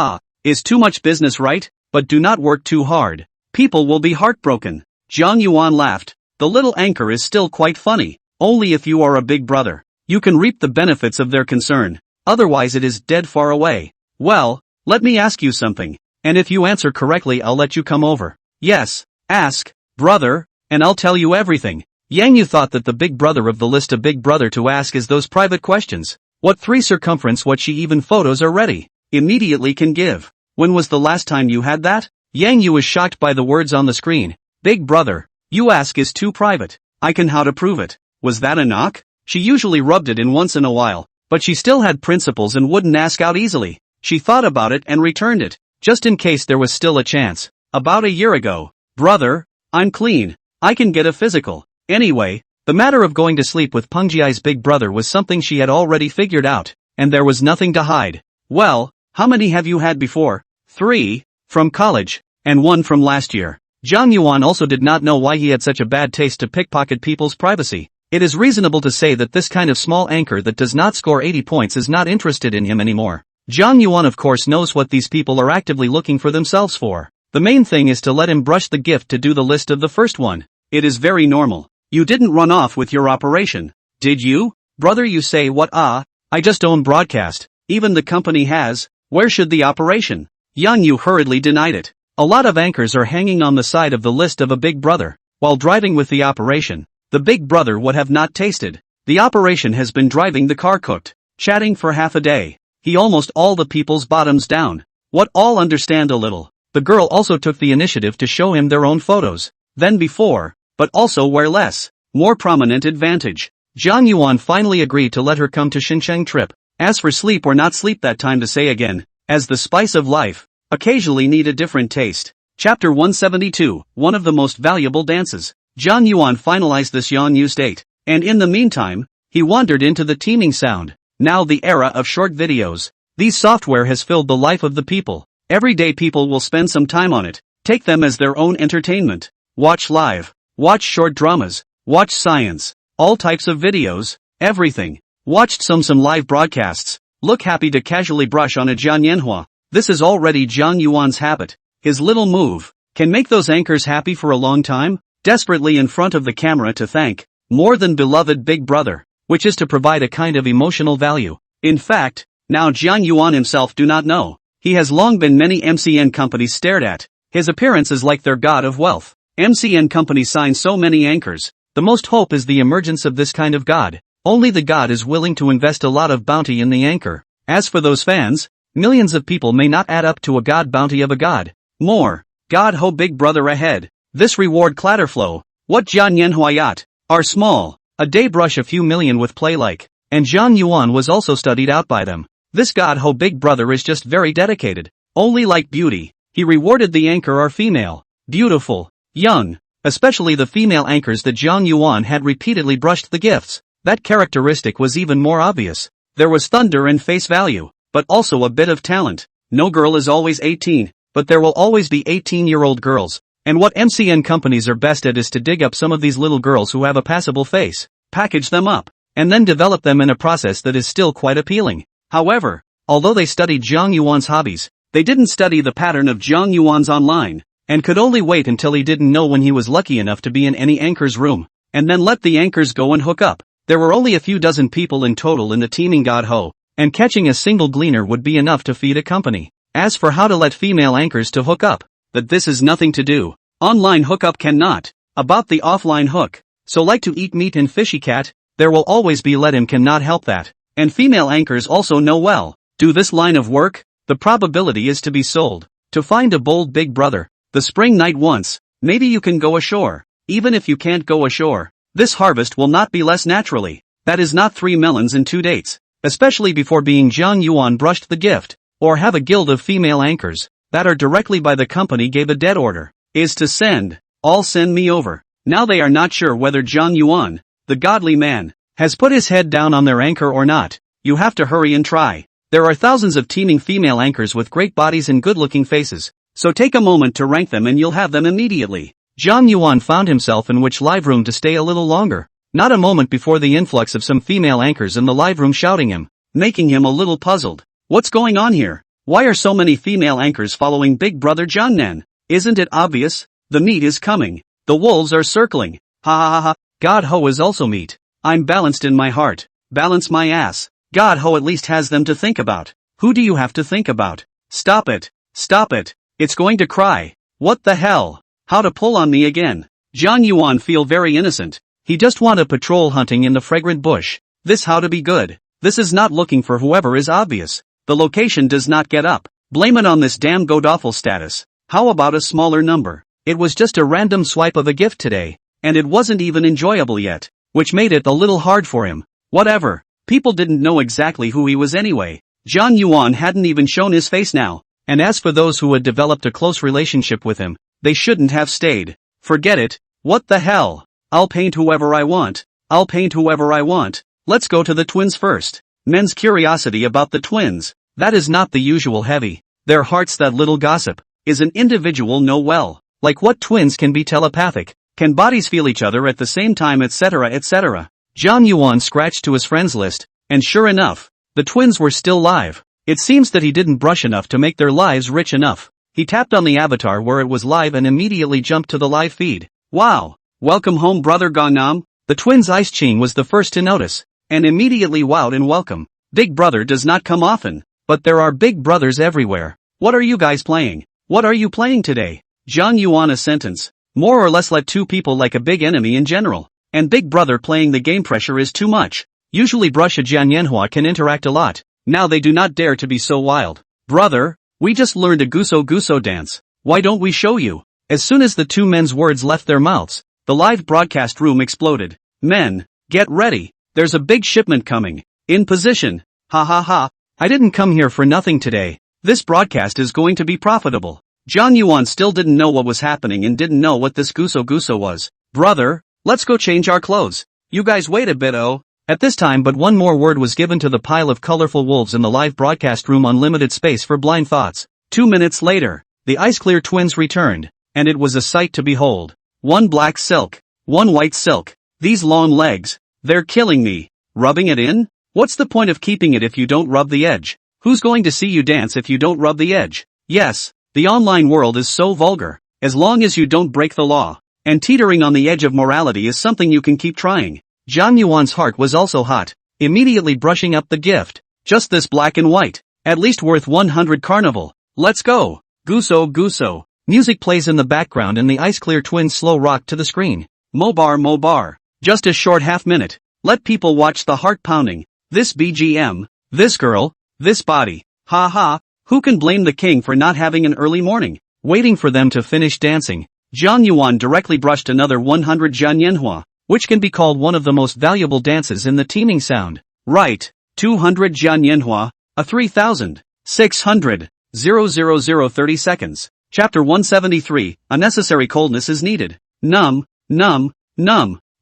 Speaker 1: Is too much business, right? But do not work too hard. People will be heartbroken. Zhang Yuan laughed. The little anchor is still quite funny. Only if you are a Big Brother, you can reap the benefits of their concern. Otherwise it is dead far away. Well, let me ask you something. And if you answer correctly I'll let you come over. Yes, ask, brother, and I'll tell you everything. Yang Yu thought that the Big Brother of the list of Big Brother to ask is those private questions. What 3 circumference what she even photos are ready. Immediately can give. When was the last time you had that? Yang Yu was shocked by the words on the screen. Big Brother, you ask is too private. I can how to prove it. Was that a knock? She usually rubbed it in once in a while, but she still had principles and wouldn't ask out easily. She thought about it and returned it, just in case there was still a chance. About a year ago. Brother, I'm clean. I can get a physical. Anyway, the matter of going to sleep with Pengjiai's Big Brother was something she had already figured out, and there was nothing to hide. Well, how many have you had before? 3, from college, and 1 from last year. Zhang Yuan also did not know why he had such a bad taste to pickpocket people's privacy. It is reasonable to say that this kind of small anchor that does not score 80 points is not interested in him anymore. Zhang Yuan of course knows what these people are actively looking for themselves for. The main thing is to let him brush the gift to do the list of the first one. It is very normal. You didn't run off with your operation, did you? Brother, you say what? I just own broadcast. Even the company has. Where should the operation? Yang Yu hurriedly denied it. A lot of anchors are hanging on the side of the list of a Big Brother. While driving with the operation, the Big Brother would have not tasted. The operation has been driving the car cooked, chatting for half a day. He almost all the people's bottoms down. What all understand a little. The girl also took the initiative to show him their own photos. Then before, but also where less, more prominent advantage. Zhang Yuan finally agreed to let her come to Xinjiang trip. As for sleep or not sleep, that time to say again, as the spice of life, occasionally need a different taste. Chapter 172, one of the most valuable dances. Zhang Yuan finalized this Yang Yu's date, and in the meantime, he wandered into the Deepening sound. Now the era of short videos. These software has filled the life of the people. Every day people will spend some time on it, take them as their own entertainment. Watch live, watch short dramas, watch science, all types of videos, everything. Watched some live broadcasts, look happy to casually brush on a manhwa. This is already Zhang Yuan's habit. His little move can make those anchors happy for a long time, desperately in front of the camera to thank, more than beloved Big Brother, which is to provide a kind of emotional value. In fact, now Zhang Yuan himself do not know. He has long been many MCN companies stared at. His appearance is like their god of wealth. MCN companies sign so many anchors. The most hope is the emergence of this kind of god. Only the god is willing to invest a lot of bounty in the anchor. As for those fans, Millions of people may not add up to a god bounty of a god. More. God ho big brother ahead. This reward clatterflow. What Jian Yanhuayat. Are small. A day brush a few million with play like. And Zhang Yuan was also studied out by them. This god ho big brother is just very dedicated. Only like beauty. He rewarded the anchor are female. Beautiful. Young. Especially the female anchors that Zhang Yuan had repeatedly brushed the gifts. That characteristic was even more obvious. There was thunder and face value, but also a bit of talent. No girl is always 18, but there will always be 18-year-old girls. And what MCN companies are best at is to dig up some of these little girls who have a passable face, package them up, and then develop them in a process that is still quite appealing. However, although they studied Zhang Yuan's hobbies, they didn't study the pattern of Zhang Yuan's online, and could only wait until he didn't know when he was lucky enough to be in any anchor's room, and then let the anchors go and hook up. There were only a few dozen people in total in the teaming god ho, and catching a single gleaner would be enough to feed a company. As for how to let female anchors to hook up, that this is nothing to do. Online hookup cannot. About the offline hook. So like to eat meat and fishy cat, there will always be let him cannot help that. And female anchors also know well. Do this line of work? The probability is to be sold. To find a bold big brother. The spring night once. Maybe you can go ashore. Even if you can't go ashore, this harvest will not be less naturally. That is not 3 melons and 2 dates. Especially before being Zhang Yuan brushed the gift. Or have a guild of female anchors, that are directly by the company gave a dead order. Is to send. All send me over. Now they are not sure whether Zhang Yuan, the godly man, has put his head down on their anchor or not. You have to hurry and try. There are thousands of teeming female anchors with great bodies and good-looking faces. So take a moment to rank them and you'll have them immediately. Zhang Yuan found himself in which live room to stay a little longer. Not a moment before the influx of some female anchors in the live room shouting him, making him a little puzzled. What's going on here? Why are so many female anchors following Big Brother Jiannan? Isn't it obvious? The meat is coming. The wolves are circling. Ha ha ha ha. God ho is also meat. I'm balanced in my heart. Balance my ass. God ho at least has them to think about. Who do you have to think about? Stop it. Stop it. It's going to cry. What the hell? How to pull on me again? Zhang Yuan feel very innocent. He just want a patrol hunting in the fragrant bush. This how to be good. This is not looking for whoever is obvious. The location does not get up. Blame it on this damn godawful status. How about a smaller number? It was just a random swipe of a gift today, and it wasn't even enjoyable yet, which made it a little hard for him. Whatever. People didn't know exactly who he was anyway. Zhang Yuan hadn't even shown his face now, and as for those who had developed a close relationship with him, they shouldn't have stayed. Forget it. What the hell? I'll paint whoever I want. I'll paint whoever I want. Let's go to the twins first. Men's curiosity about the twins. That is not the usual heavy. Their hearts that little gossip. Is an individual know well. Like what twins can be telepathic. Can bodies feel each other at the same time etc. etc. Zhang Yuan scratched to his friends list, and sure enough, the twins were still live. It seems that he didn't brush enough to make their lives rich enough. He tapped on the avatar where it was live and immediately jumped to the live feed. Wow! Welcome home brother Gangnam. The twins' Ice Ching was the first to notice, and immediately wowed in welcome. Big brother does not come often, but there are big brothers everywhere. What are you guys playing? What are you playing today? Zhang Yuan a sentence. More or less let two people like a big enemy in general. And big brother playing the game pressure is too much. Usually brush a Jian Yanhua can interact a lot. Now they do not dare to be so wild. Brother, we just learned a guso dance. Why don't we show you? As soon as the two men's words left their mouths, the live broadcast room exploded. Men, get ready. There's a big shipment coming. In position. Ha ha ha. I didn't come here for nothing today. This broadcast is going to be profitable. Zhang Yuan still didn't know what was happening and didn't know what this guso was. Brother, let's go change our clothes. You guys wait a bit oh. At this time but one more word was given to the pile of colorful wolves in the live broadcast room. Unlimited space for blind thoughts. 2 minutes later, the ice-clear twins returned, and it was a sight to behold. One black silk, one white silk. These long legs, they're killing me. Rubbing it in? What's the point of keeping it if you don't rub the edge? Who's going to see you dance if you don't rub the edge? Yes, the online world is so vulgar. As long as you don't break the law. And teetering on the edge of morality is something you can keep trying. Zhang Yuan's heart was also hot, immediately brushing up the gift. Just this black and white. At least worth 100 carnival. Let's go. Guso. Music plays in the background and the ice-clear twins slow rock to the screen. Mobar. Just a short half minute. Let people watch the heart pounding. This BGM. This girl. This body. Ha ha, who can blame the king for not having an early morning? Waiting for them to finish dancing, Zhang Yuan directly brushed another 100 Jianyanhua, which can be called one of the most valuable dances in the teeming sound. Right, 200 Jianyanhua, a 3,600, 30 seconds. Chapter 173, Unnecessary coldness is needed. Num,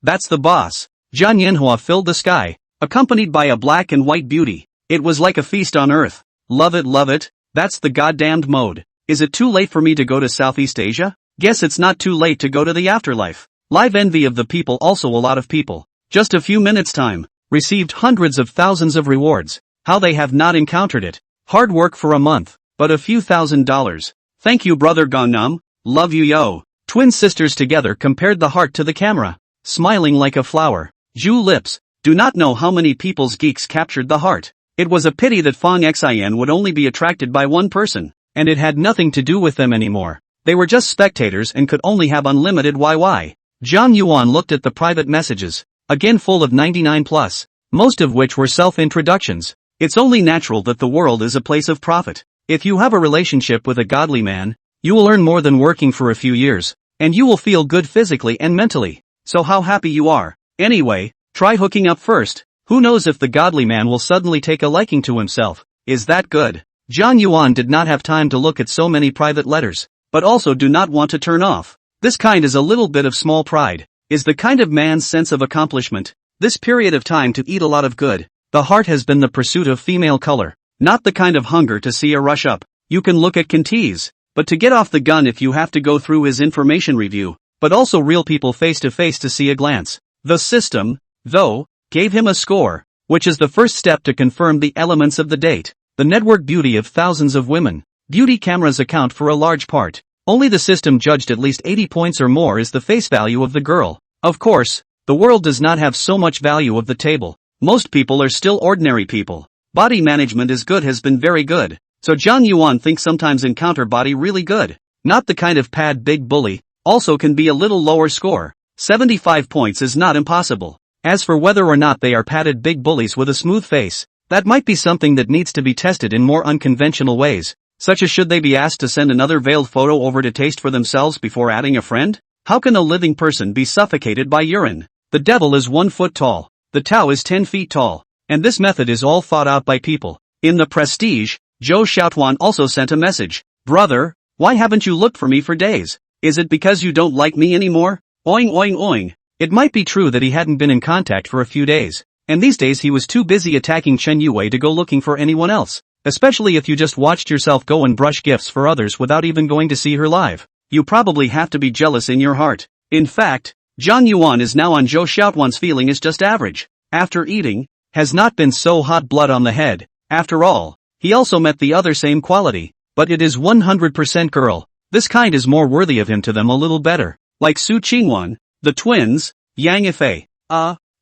Speaker 1: that's the boss. Jianyanhua filled the sky, accompanied by a black and white beauty. It was like a feast on earth. Love it, that's the goddamned mode. Is it too late for me to go to Southeast Asia? Guess it's not too late to go to the afterlife. Live envy of the people. Also a lot of people. Just a few minutes time. Received hundreds of thousands of rewards. How they have not encountered it. Hard work for a month, but a few $1,000s. Thank you brother Gangnam. Love you yo. Twin sisters together compared the heart to the camera. Smiling like a flower. Zhu lips. Do not know how many people's geeks captured the heart. It was a pity that Fang Xian would only be attracted by one person, and it had nothing to do with them anymore. They were just spectators and could only have unlimited YY. Zhang Yuan looked at the private messages, again full of 99 plus, most of which were self-introductions. It's only natural that the world is a place of profit. If you have a relationship with a godly man, you will earn more than working for a few years, and you will feel good physically and mentally. So how happy you are. Anyway, try hooking up first. Who knows if the godly man will suddenly take a liking to himself. Is that good? Zhang Yuan did not have time to look at so many private letters, but also do not want to turn off. This kind is a little bit of small pride, is the kind of man's sense of accomplishment. This period of time to eat a lot of good. The heart has been the pursuit of female color, not the kind of hunger to see a rush up. You can look at can tease, but to get off the gun if you have to go through his information review, but also real people face to face to see a glance. The system, though, gave him a score, which is the first step to confirm the elements of the date. The network beauty of thousands of women. Beauty cameras account for a large part. Only the system judged at least 80 points or more is the face value of the girl. Of course, the world does not have so much value of the table. Most people are still ordinary people. Body management is good, has been very good. So Zhang Yuan thinks sometimes encounter body really good. Not the kind of pad big bully, also can be a little lower score. 75 points is not impossible. As for whether or not they are padded big bullies with a smooth face, that might be something that needs to be tested in more unconventional ways, such as should they be asked to send another veiled photo over to taste for themselves before adding a friend? How can a living person be suffocated by urine? The devil is 1 foot tall, the Tao is 10 feet tall, and this method is all thought out by people. In the Prestige, Zhou Xiaotuan also sent a message. Brother, why haven't you looked for me for days? Is it because you don't like me anymore? Oing. It might be true that he hadn't been in contact for a few days, and these days he was too busy attacking Chen Yue to go looking for anyone else, especially if you just watched yourself go and brush gifts for others without even going to see her live. You probably have to be jealous in your heart. In fact, Zhang Yuan is now on Zhou Xiaotuan's feeling is just average. After eating, has not been so hot blood on the head. After all, he also met the other same quality, but it is 100% girl. This kind is more worthy of him to them a little better. Like Su Qingwan, the twins, Yang Yifei,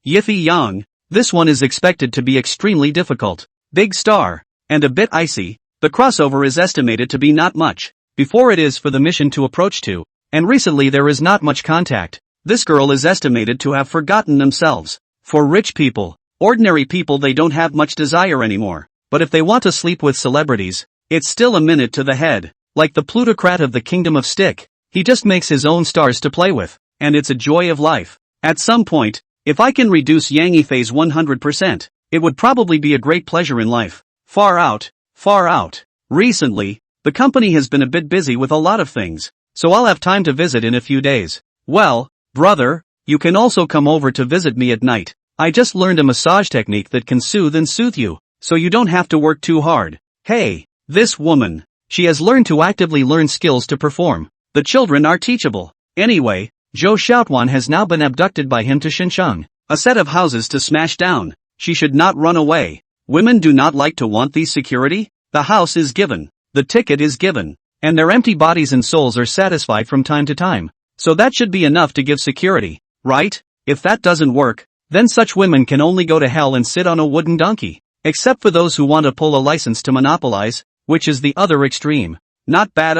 Speaker 1: Yifi Yang. This one is expected to be extremely difficult. Big star, and a bit icy. The crossover is estimated to be not much, before it is for the mission to approach to, and recently there is not much contact. This girl is estimated to have forgotten themselves. For rich people, ordinary people, they don't have much desire anymore, but if they want to sleep with celebrities, it's still a minute to the head. Like the plutocrat of the Kingdom of Stick, he just makes his own stars to play with, and it's a joy of life. At some point, if I can reduce Yang Yifei's 100%, it would probably be a great pleasure in life. Far out. Recently, the company has been a bit busy with a lot of things, so I'll have time to visit in a few days. Well, brother, you can also come over to visit me at night. I just learned a massage technique that can soothe you, so you don't have to work too hard. Hey, this woman, she has learned to actively learn skills to perform. The children are teachable. Anyway, Zhou Xiaotuan has now been abducted by him to Xincheng, a set of houses to smash down. She should not run away. Women do not like to want these security. The house is given, the ticket is given, and their empty bodies and souls are satisfied from time to time. So that should be enough to give security, right? If that doesn't work, then such women can only go to hell and sit on a wooden donkey. Except for those who want to pull a license to monopolize, which is the other extreme. Not bad.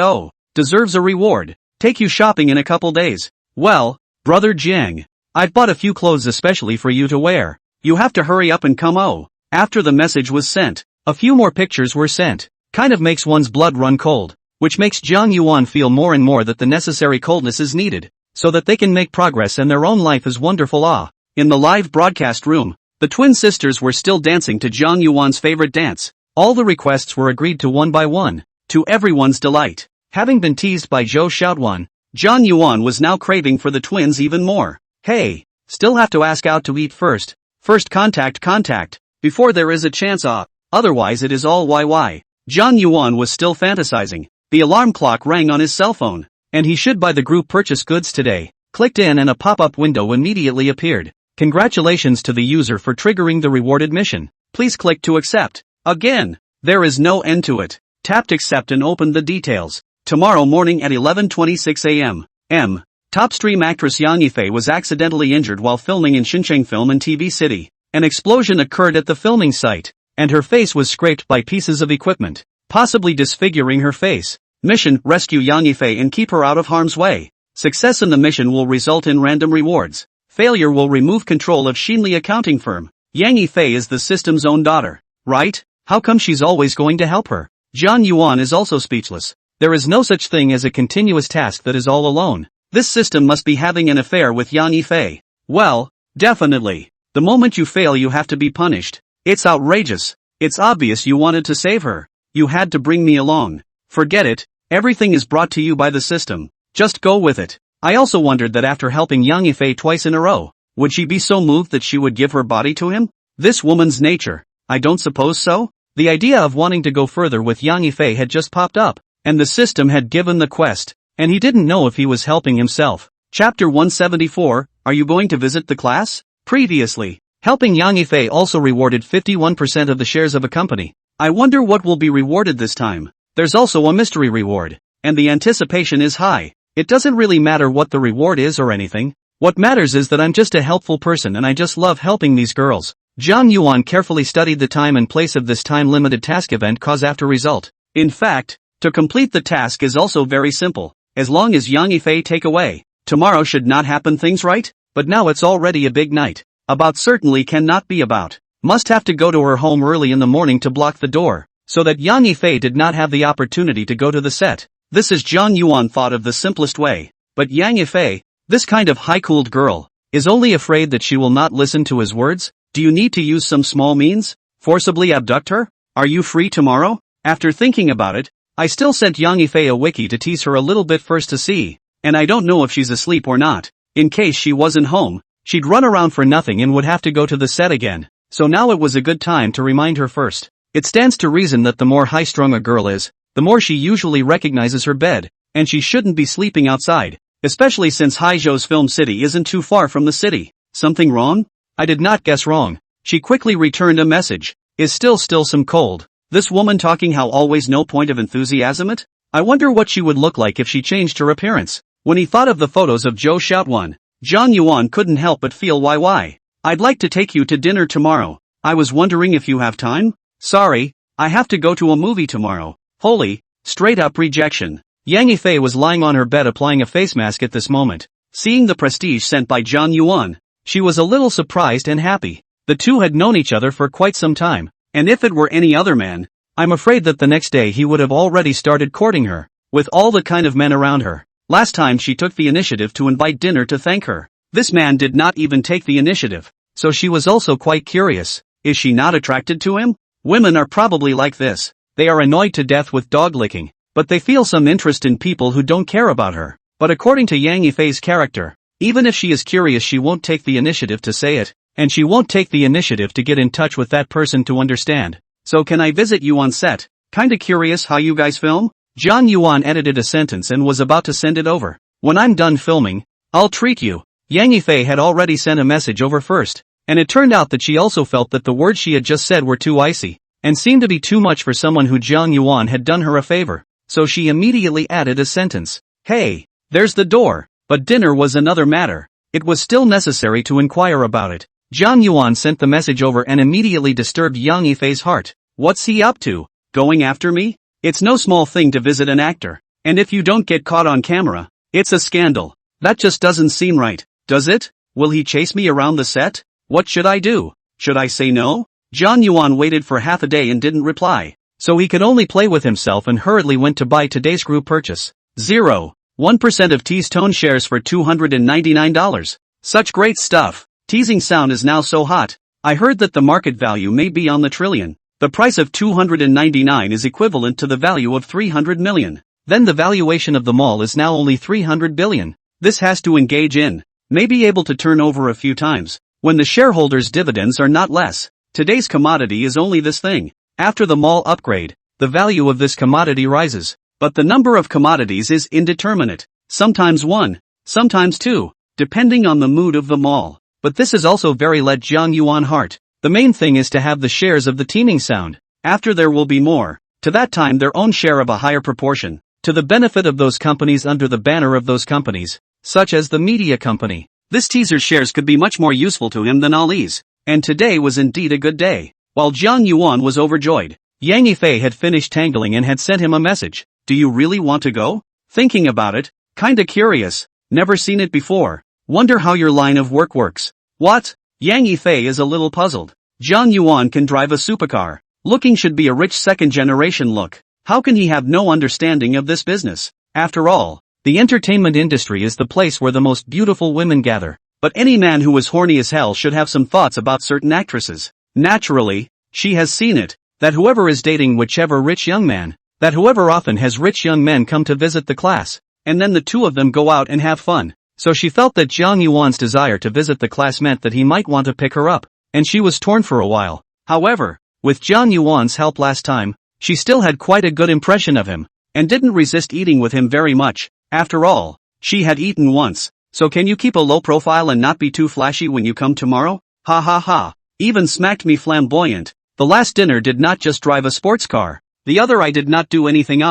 Speaker 1: Deserves a reward. Take you shopping in a couple days. Well, brother Jiang, I've bought a few clothes especially for you to wear. You have to hurry up and come. After the message was sent, A few more pictures were sent. Kind of makes one's blood run cold, which makes Jiang Yuan feel more and more that the necessary coldness is needed, so that they can make progress and their own life is wonderful. In the live broadcast room, the twin sisters were still dancing to Jiang Yuan's favorite dance. All the requests were agreed to one by one, to everyone's delight. Having been teased by Zhou Xiaoduan, Jiang Yuan was now craving for the twins even more. Hey, still have to ask out to eat first. First contact, before there is a chance. Otherwise it is all YY. Jiang Yuan was still fantasizing. The alarm clock rang on his cell phone, and he should buy the group purchase goods today. Clicked in and a pop-up window immediately appeared. Congratulations to the user for triggering the rewarded mission. Please click to accept. Again, there is no end to it. Tapped accept and opened the details. Tomorrow morning at 11:26 a.m. Top stream actress Yang Yifei was accidentally injured while filming in Xinjiang Film and TV City. An explosion occurred at the filming site, and her face was scraped by pieces of equipment, possibly disfiguring her face. Mission: rescue Yang Yifei and keep her out of harm's way. Success in the mission will result in random rewards. Failure will remove control of Xinli accounting firm. Yang Yifei is the system's own daughter, right? How come she's always going to help her? Jiang Yuan is also speechless. There is no such thing as a continuous task that is all alone. This system must be having an affair with Yang Yifei. Well, definitely. The moment you fail you have to be punished. It's outrageous. It's obvious you wanted to save her. You had to bring me along. Forget it. Everything is brought to you by the system. Just go with it. I also wondered that after helping Yang Yifei twice in a row, would she be so moved that she would give her body to him? This woman's nature. I don't suppose so? The idea of wanting to go further with Yang Yifei had just popped up, and the system had given the quest, and he didn't know if he was helping himself. Chapter 174, Are you going to visit the class? Previously, helping Yang Yifei also rewarded 51% of the shares of a company. I wonder what will be rewarded this time. There's also a mystery reward, and the anticipation is high. It doesn't really matter what the reward is or anything. What matters is that I'm just a helpful person and I just love helping these girls. Jiang Yuan carefully studied the time and place of this time-limited task event cause after result. In fact, to complete the task is also very simple. As long as Yang Yifei take away, tomorrow should not happen things, right? But now it's already a big night. About certainly cannot be about. Must have to go to her home early in the morning to block the door, so that Yang Yifei did not have the opportunity to go to the set. This is Jiang Yuan thought of the simplest way. But Yang Yifei, this kind of high-cooled girl, is only afraid that she will not listen to his words. Do you need to use some small means? Forcibly abduct her? Are you free tomorrow? After thinking about it, I still sent Yang Yifei a wiki to tease her a little bit first to see, and I don't know if she's asleep or not. In case she wasn't home, she'd run around for nothing and would have to go to the set again. So now it was a good time to remind her first. It stands to reason that the more high-strung a girl is, the more she usually recognizes her bed, and she shouldn't be sleeping outside, especially since Haizhou's film city isn't too far from the city. Something wrong? I did not guess wrong. She quickly returned a message. Is still some cold. This woman talking how always no point of enthusiasm it? I wonder what she would look like if she changed her appearance. When he thought of the photos of Zhou Xiaoduan, Jiang Yuan couldn't help but feel why. I'd like to take you to dinner tomorrow. I was wondering if you have time? Sorry, I have to go to a movie tomorrow. Holy, straight up rejection. Yang Yifei was lying on her bed applying a face mask at this moment. Seeing the prestige sent by Jiang Yuan, she was a little surprised and happy. The two had known each other for quite some time, and if it were any other man, I'm afraid that the next day he would have already started courting her, with all the kind of men around her. Last time she took the initiative to invite dinner to thank her. This man did not even take the initiative, so she was also quite curious. Is she not attracted to him? Women are probably like this. They are annoyed to death with dog licking, but they feel some interest in people who don't care about her. But according to Yang Yifei's character, even if she is curious she won't take the initiative to say it, and she won't take the initiative to get in touch with that person to understand. So can I visit you on set? Kinda curious how you guys film? Jiang Yuan edited a sentence and was about to send it over. When I'm done filming, I'll treat you. Yang Yifei had already sent a message over first, and it turned out that she also felt that the words she had just said were too icy, and seemed to be too much for someone who Jiang Yuan had done her a favor. So she immediately added a sentence. Hey, there's the door. But dinner was another matter. It was still necessary to inquire about it. Jiang Yuan sent the message over and immediately disturbed Yang Yifei's heart. What's he up to? Going after me? It's no small thing to visit an actor. And if you don't get caught on camera, it's a scandal. That just doesn't seem right, does it? Will he chase me around the set? What should I do? Should I say no? Jiang Yuan waited for half a day and didn't reply. So he could only play with himself and hurriedly went to buy today's group purchase. 0.1% of T's Tone shares for $299. Such great stuff. Teasing sound is now so hot. I heard that the market value may be on the trillion. The price of 299 is equivalent to the value of 300 million. Then the valuation of the mall is now only 300 billion. This has to engage in. May be able to turn over a few times. When the shareholders' dividends are not less. Today's commodity is only this thing. After the mall upgrade, the value of this commodity rises. But the number of commodities is indeterminate. Sometimes one, sometimes two, depending on the mood of the mall. But this is also very let Jiang Yuan heart. The main thing is to have the shares of the teaming sound. After there will be more. To that time their own share of a higher proportion. To the benefit of those companies under the banner of those companies. Such as the media company. This teaser's shares could be much more useful to him than Ali's. And today was indeed a good day. While Jiang Yuan was overjoyed, Yang Yifei had finished tangling and had sent him a message. Do you really want to go? Thinking about it. Kinda curious. Never seen it before. Wonder how your line of work works. What? Yang Yifei is a little puzzled. Jiang Yuan can drive a supercar. Looking should be a rich second-generation look. How can he have no understanding of this business? After all, the entertainment industry is the place where the most beautiful women gather. But any man who is horny as hell should have some thoughts about certain actresses. Naturally, she has seen it, that whoever is dating whichever rich young man, that whoever often has rich young men come to visit the class, and then the two of them go out and have fun. So she felt that Jiang Yuan's desire to visit the class meant that he might want to pick her up, and she was torn for a while. However, with Jiang Yuan's help last time, she still had quite a good impression of him, and didn't resist eating with him very much. After all, she had eaten once. So can you keep a low profile and not be too flashy when you come tomorrow? Ha ha ha. Even smacked me flamboyant. The last dinner did not just drive a sports car. The other I did not do anything.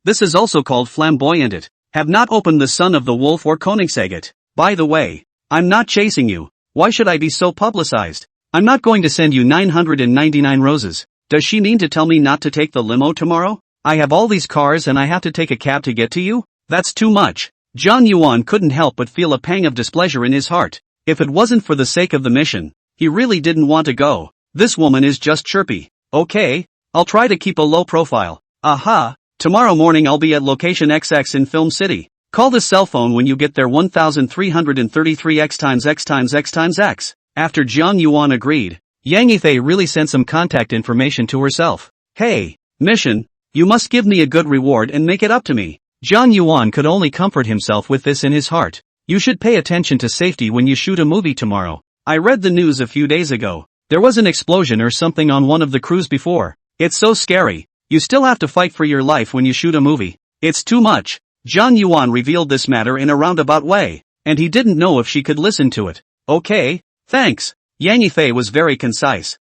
Speaker 1: This is also called flamboyant. It. Have not opened the Son of the Wolf or Koenigsegg. By the way, I'm not chasing you. Why should I be so publicized? I'm not going to send you 999 roses. Does she mean to tell me not to take the limo tomorrow? I have all these cars and I have to take a cab to get to you? That's too much. Jiang Yuan couldn't help but feel a pang of displeasure in his heart. If it wasn't for the sake of the mission, he really didn't want to go. This woman is just chirpy. Okay, I'll try to keep a low profile. Aha, tomorrow morning I'll be at location XX in Film City. Call the cell phone when you get there 1333 x times x times x times x. After Jiang Yuan agreed, Yang Yifei really sent some contact information to herself. Hey, mission, you must give me a good reward and make it up to me. Jiang Yuan could only comfort himself with this in his heart. You should pay attention to safety when you shoot a movie tomorrow. I read the news a few days ago. There was an explosion or something on one of the crews before. It's so scary. You still have to fight for your life when you shoot a movie. It's too much. Jiang Yuan revealed this matter in a roundabout way, and he didn't know if she could listen to it. Okay, thanks. Yang Yifei was very concise.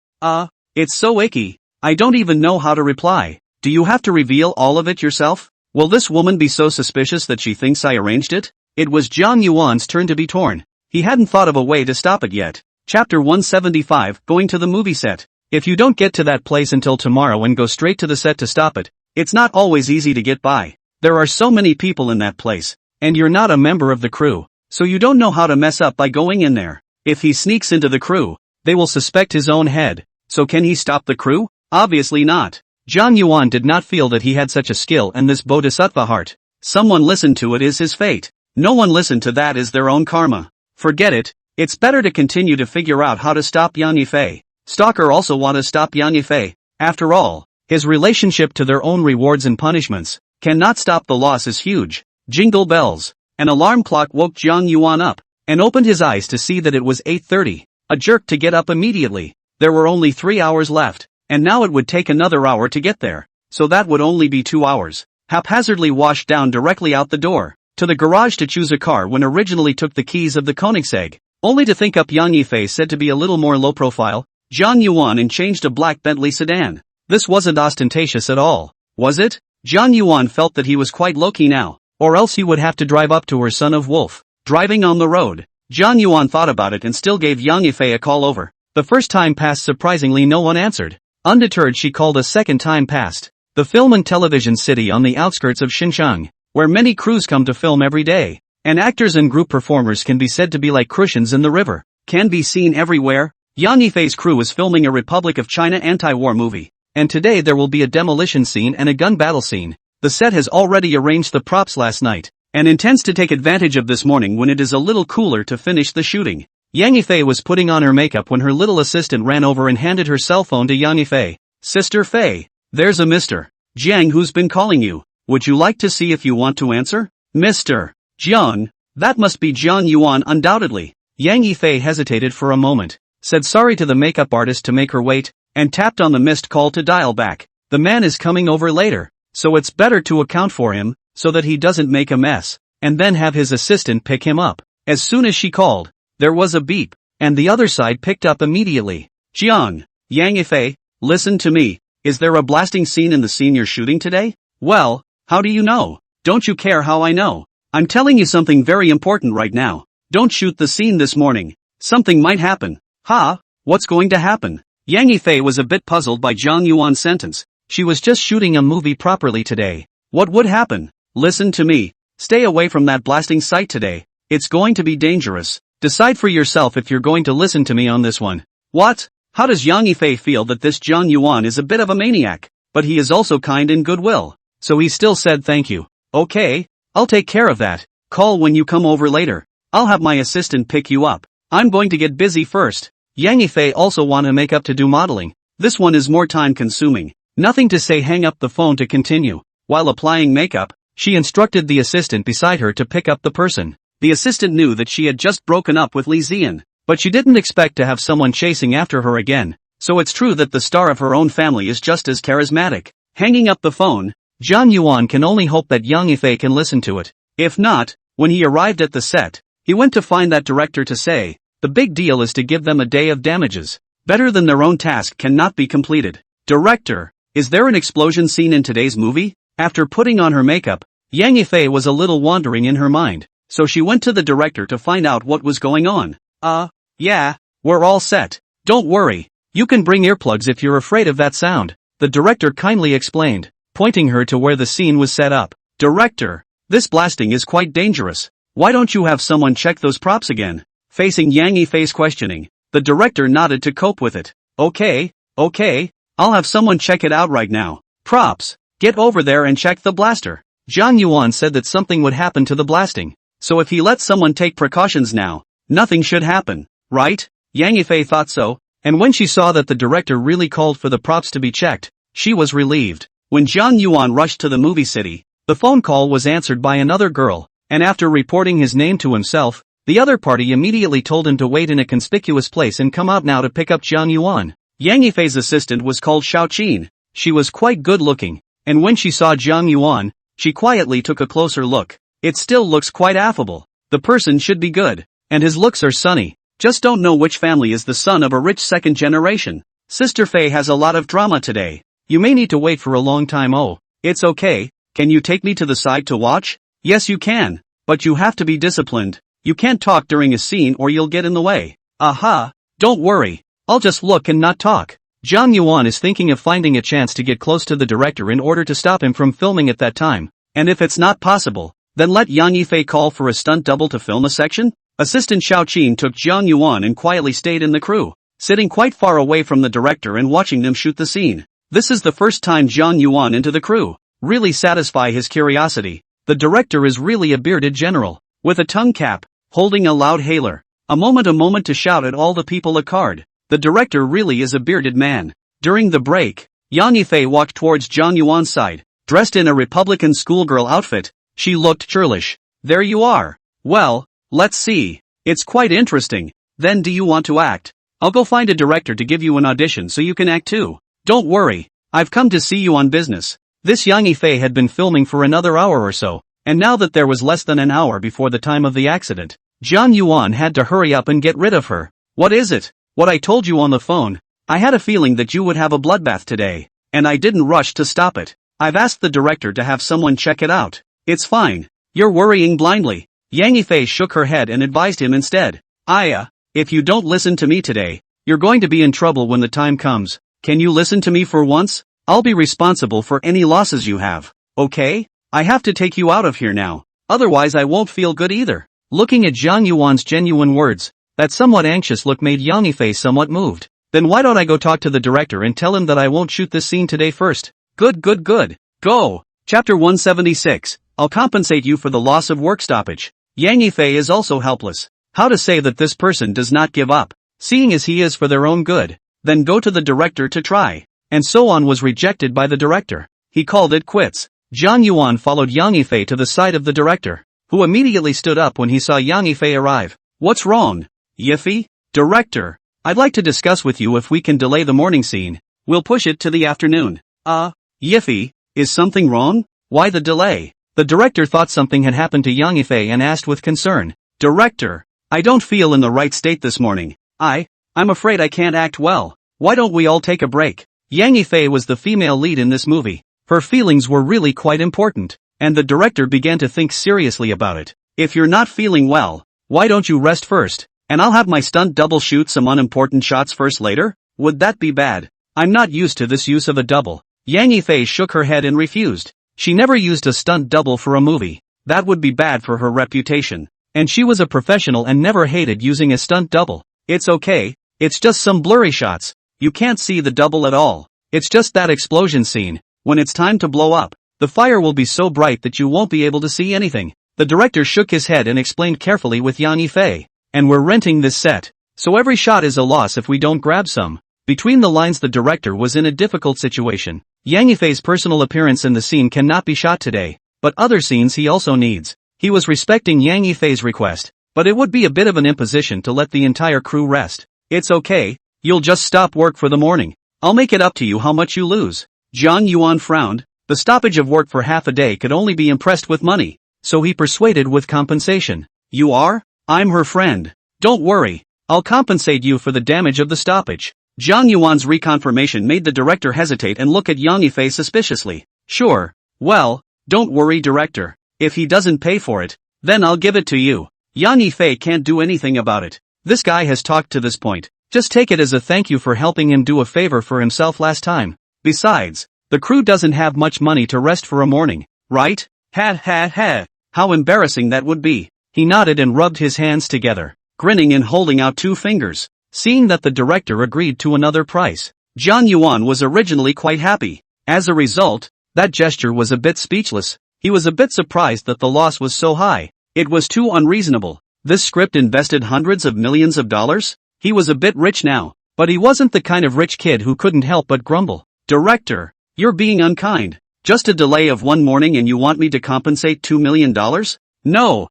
Speaker 1: It's so icky. I don't even know how to reply. Do you have to reveal all of it yourself? Will this woman be so suspicious that she thinks I arranged it? It was Jiang Yuan's turn to be torn. He hadn't thought of a way to stop it yet. Chapter 175, Going to the movie set. If you don't get to that place until tomorrow and go straight to the set to stop it, it's not always easy to get by. There are so many people in that place, and you're not a member of the crew, so you don't know how to mess up by going in there. If he sneaks into the crew, they will suspect his own head. So can he stop the crew? Obviously not. Jiang Yuan did not feel that he had such a skill and this bodhisattva heart. Someone listened to it is his fate. No one listened to that is their own karma. Forget it. It's better to continue to figure out how to stop Yang Yifei. Stalker also want to stop Yang Yifei. After all, his relationship to their own rewards and punishments cannot stop. The loss is huge. Jingle bells. An alarm clock woke Jiang Yuan up and opened his eyes to see that it was 8:30. A jerk to get up immediately. There were only 3 hours left, and now it would take another hour to get there. So that would only be 2 hours. Haphazardly washed down directly out the door, to the garage to choose a car when originally took the keys of the Koenigsegg, only to think up Yang Yifei said to be a little more low profile, Jiang Yuan and changed a black Bentley sedan. This wasn't ostentatious at all, was it? Jiang Yuan felt that he was quite low-key now, or else he would have to drive up to her Son of Wolf. Driving on the road, Jiang Yuan thought about it and still gave Yang Yifei a call over. The first time passed surprisingly no one answered. Undeterred she called a second time passed. The film and television city on the outskirts of Xinjiang, where many crews come to film every day, and actors and group performers can be said to be like crucians in the river, can be seen everywhere. Yang Yifei's crew is filming a Republic of China anti-war movie, and today there will be a demolition scene and a gun battle scene. The set has already arranged the props last night, and intends to take advantage of this morning when it is a little cooler to finish the shooting. Yang Yifei was putting on her makeup when her little assistant ran over and handed her cell phone to Yang Yifei. Sister Fei, there's a Mr. Jiang who's been calling you. Would you like to see if you want to answer? Mr. Jiang, that must be Jiang Yuan undoubtedly. Yang Yifei hesitated for a moment, said sorry to the makeup artist to make her wait, and tapped on the missed call to dial back. The man is coming over later, so it's better to account for him, so that he doesn't make a mess, and then have his assistant pick him up. As soon as she called, there was a beep, and the other side picked up immediately. Jiang, Yang Yifei, listen to me, is there a blasting scene in the scene you're shooting today? Well, how do you know? Don't you care how I know? I'm telling you something very important right now. Don't shoot the scene this morning. Something might happen. Ha, what's going to happen? Yang Yifei was a bit puzzled by Jiang Yuan's sentence. She was just shooting a movie properly today. What would happen? Listen to me. Stay away from that blasting site today. It's going to be dangerous. Decide for yourself if you're going to listen to me on this one. What? How does Yang Yifei feel that this Jiang Yuan is a bit of a maniac? But he is also kind and goodwill. So he still said thank you. Okay, I'll take care of that. Call when you come over later. I'll have my assistant pick you up. I'm going to get busy first. Yang Yifei also want to make up to do modeling. This one is more time consuming. Nothing to say, hang up the phone to continue. While applying makeup, she instructed the assistant beside her to pick up the person. The assistant knew that she had just broken up with Li Zian, but she didn't expect to have someone chasing after her again. So it's true that the star of her own family is just as charismatic. Hanging up the phone, Jiang Yuan can only hope that Yang Yifei can listen to it. If not, when he arrived at the set, he went to find that director to say, the big deal is to give them a day of damages. Better than their own task cannot be completed. Director, is there an explosion scene in today's movie? After putting on her makeup, Yang Yifei was a little wandering in her mind, so she went to the director to find out what was going on. Yeah, we're all set. Don't worry. You can bring earplugs if you're afraid of that sound, the director kindly explained, pointing her to where the scene was set up. Director, this blasting is quite dangerous. Why don't you have someone check those props again? Facing Yang Yifei's questioning, the director nodded to cope with it. Okay, I'll have someone check it out right now. Props, get over there and check the blaster. Jiang Yuan said that something would happen to the blasting, so if he lets someone take precautions now, nothing should happen, right? Yang Yifei thought so, and when she saw that the director really called for the props to be checked, she was relieved. When Jiang Yuan rushed to the movie city, the phone call was answered by another girl, and after reporting his name to himself, the other party immediately told him to wait in a conspicuous place and come out now to pick up Jiang Yuan. Yang Yifei's assistant was called Xiaoqin. She was quite good looking, and when she saw Jiang Yuan, she quietly took a closer look. It still looks quite affable. The person should be good, and his looks are sunny. Just don't know which family is the son of a rich second generation. Sister Fei has a lot of drama today. You may need to wait for a long time. Oh, it's okay. Can you take me to the side to watch? Yes you can, but you have to be disciplined. You can't talk during a scene or you'll get in the way. Aha, don't worry. I'll just look and not talk. Jiang Yuan is thinking of finding a chance to get close to the director in order to stop him from filming at that time. And if it's not possible, then let Yang Yifei call for a stunt double to film a section? Assistant Xiaoqin took Jiang Yuan and quietly stayed in the crew, sitting quite far away from the director and watching them shoot the scene. This is the first time Jiang Yuan into the crew. Really satisfy his curiosity. The director is really a bearded general, with a tongue cap, holding a loud hailer. A moment to shout at all the people a card. The director really is a bearded man. During the break, Yang Yifei walked towards Jiang Yuan's side, dressed in a Republican schoolgirl outfit. She looked churlish. There you are. Well, let's see. It's quite interesting. Then do you want to act? I'll go find a director to give you an audition so you can act too. Don't worry. I've come to see you on business. This Yang Yifei had been filming for another hour or so, and now that there was less than an hour before the time of the accident, Jiang Yuan had to hurry up and get rid of her. What is it? What I told you on the phone. I had a feeling that you would have a bloodbath today, and I didn't rush to stop it. I've asked the director to have someone check it out. It's fine. You're worrying blindly. Yang Yifei shook her head and advised him instead. If you don't listen to me today, you're going to be in trouble when the time comes. Can you listen to me for once? I'll be responsible for any losses you have. Okay? I have to take you out of here now. Otherwise I won't feel good either. Looking at Jiang Yuan's genuine words, That somewhat anxious look made Yang Yifei somewhat moved. Then why don't I go talk to the director and tell him that I won't shoot this scene today first? Good. Go! Chapter 176. I'll compensate you for the loss of work stoppage. Yang Yifei is also helpless. How to say that this person does not give up, seeing as he is for their own good. Then go to the director to try. And so on was rejected by the director. He called it quits. Zhang Yuan followed Yang Yifei to the side of the director, who immediately stood up when he saw Yang Yifei arrive. What's wrong? Yifei? Director, I'd like to discuss with you if we can delay the morning scene. We'll push it to the afternoon. Yifei, is something wrong? Why the delay? The director thought something had happened to Yang Yifei and asked with concern. Director, I don't feel in the right state this morning. I'm afraid I can't act well. Why don't we all take a break? Yang Yifei was the female lead in this movie. Her feelings were really quite important, and the director began to think seriously about it. If you're not feeling well, why don't you rest first, and I'll have my stunt double shoot some unimportant shots first later? Would that be bad? I'm not used to this use of a double. Yang Yifei shook her head and refused. She never used a stunt double for a movie. That would be bad for her reputation. And she was a professional and never hated using a stunt double. It's okay, it's just some blurry shots. You can't see the double at all. It's just that explosion scene. When it's time to blow up, the fire will be so bright that you won't be able to see anything. The director shook his head and explained carefully with Yang Yifei. And we're renting this set, so every shot is a loss if we don't grab some. Between the lines, the director was in a difficult situation. Yang Yifei's personal appearance in the scene cannot be shot today, but other scenes he also needs. He was respecting Yang Yifei's request, but it would be a bit of an imposition to let the entire crew rest. It's okay, you'll just stop work for the morning. I'll make it up to you how much you lose. Zhang Yuan frowned. The stoppage of work for half a day could only be impressed with money, so he persuaded with compensation. You are? I'm her friend. Don't worry, I'll compensate you for the damage of the stoppage. Zhang Yuan's reconfirmation made the director hesitate and look at Yang Yifei suspiciously. Sure, well, don't worry director. If he doesn't pay for it, then I'll give it to you. Yang Yifei can't do anything about it. This guy has talked to this point. Just take it as a thank you for helping him do a favor for himself last time. Besides, the crew doesn't have much money to rest for a morning, right? Ha. How embarrassing that would be. He nodded and rubbed his hands together, grinning and holding out two fingers. Seeing that the director agreed to another price, Zhang Yuan was originally quite happy. As a result, that gesture was a bit speechless. He was a bit surprised that the loss was so high. It was too unreasonable. This script invested hundreds of millions of dollars? He was a bit rich now, but he wasn't the kind of rich kid who couldn't help but grumble. Director, you're being unkind. Just a delay of one morning and you want me to compensate $2 million? No,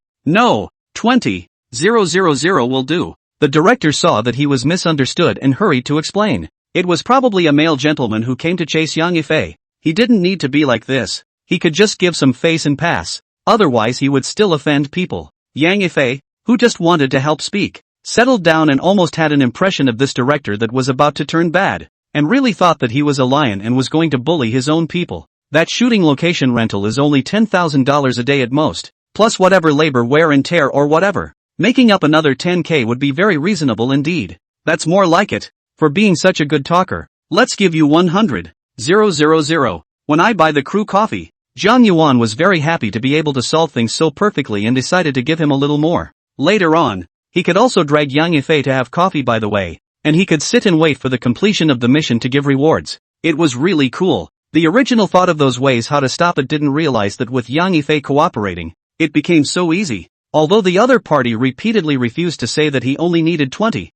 Speaker 1: 20,000 will do. The director saw that he was misunderstood and hurried to explain. It was probably a male gentleman who came to chase Yang Yifei. He didn't need to be like this. He could just give some face and pass. Otherwise he would still offend people. Yang Yifei, who just wanted to help speak, settled down and almost had an impression of this director that was about to turn bad, and really thought that he was a lion and was going to bully his own people. That shooting location rental is only $10,000 a day at most, plus whatever labor wear and tear or whatever. Making up another 10K would be very reasonable indeed. That's more like it. For being such a good talker, let's give you 100,000. When I buy the crew coffee. Zhang Yuan was very happy to be able to solve things so perfectly and decided to give him a little more. Later on, he could also drag Yang Yifei to have coffee by the way, and he could sit and wait for the completion of the mission to give rewards. It was really cool. The original thought of those ways how to stop it didn't realize that with Yang Yifei cooperating, it became so easy. Although the other party repeatedly refused to say that he only needed 20,000,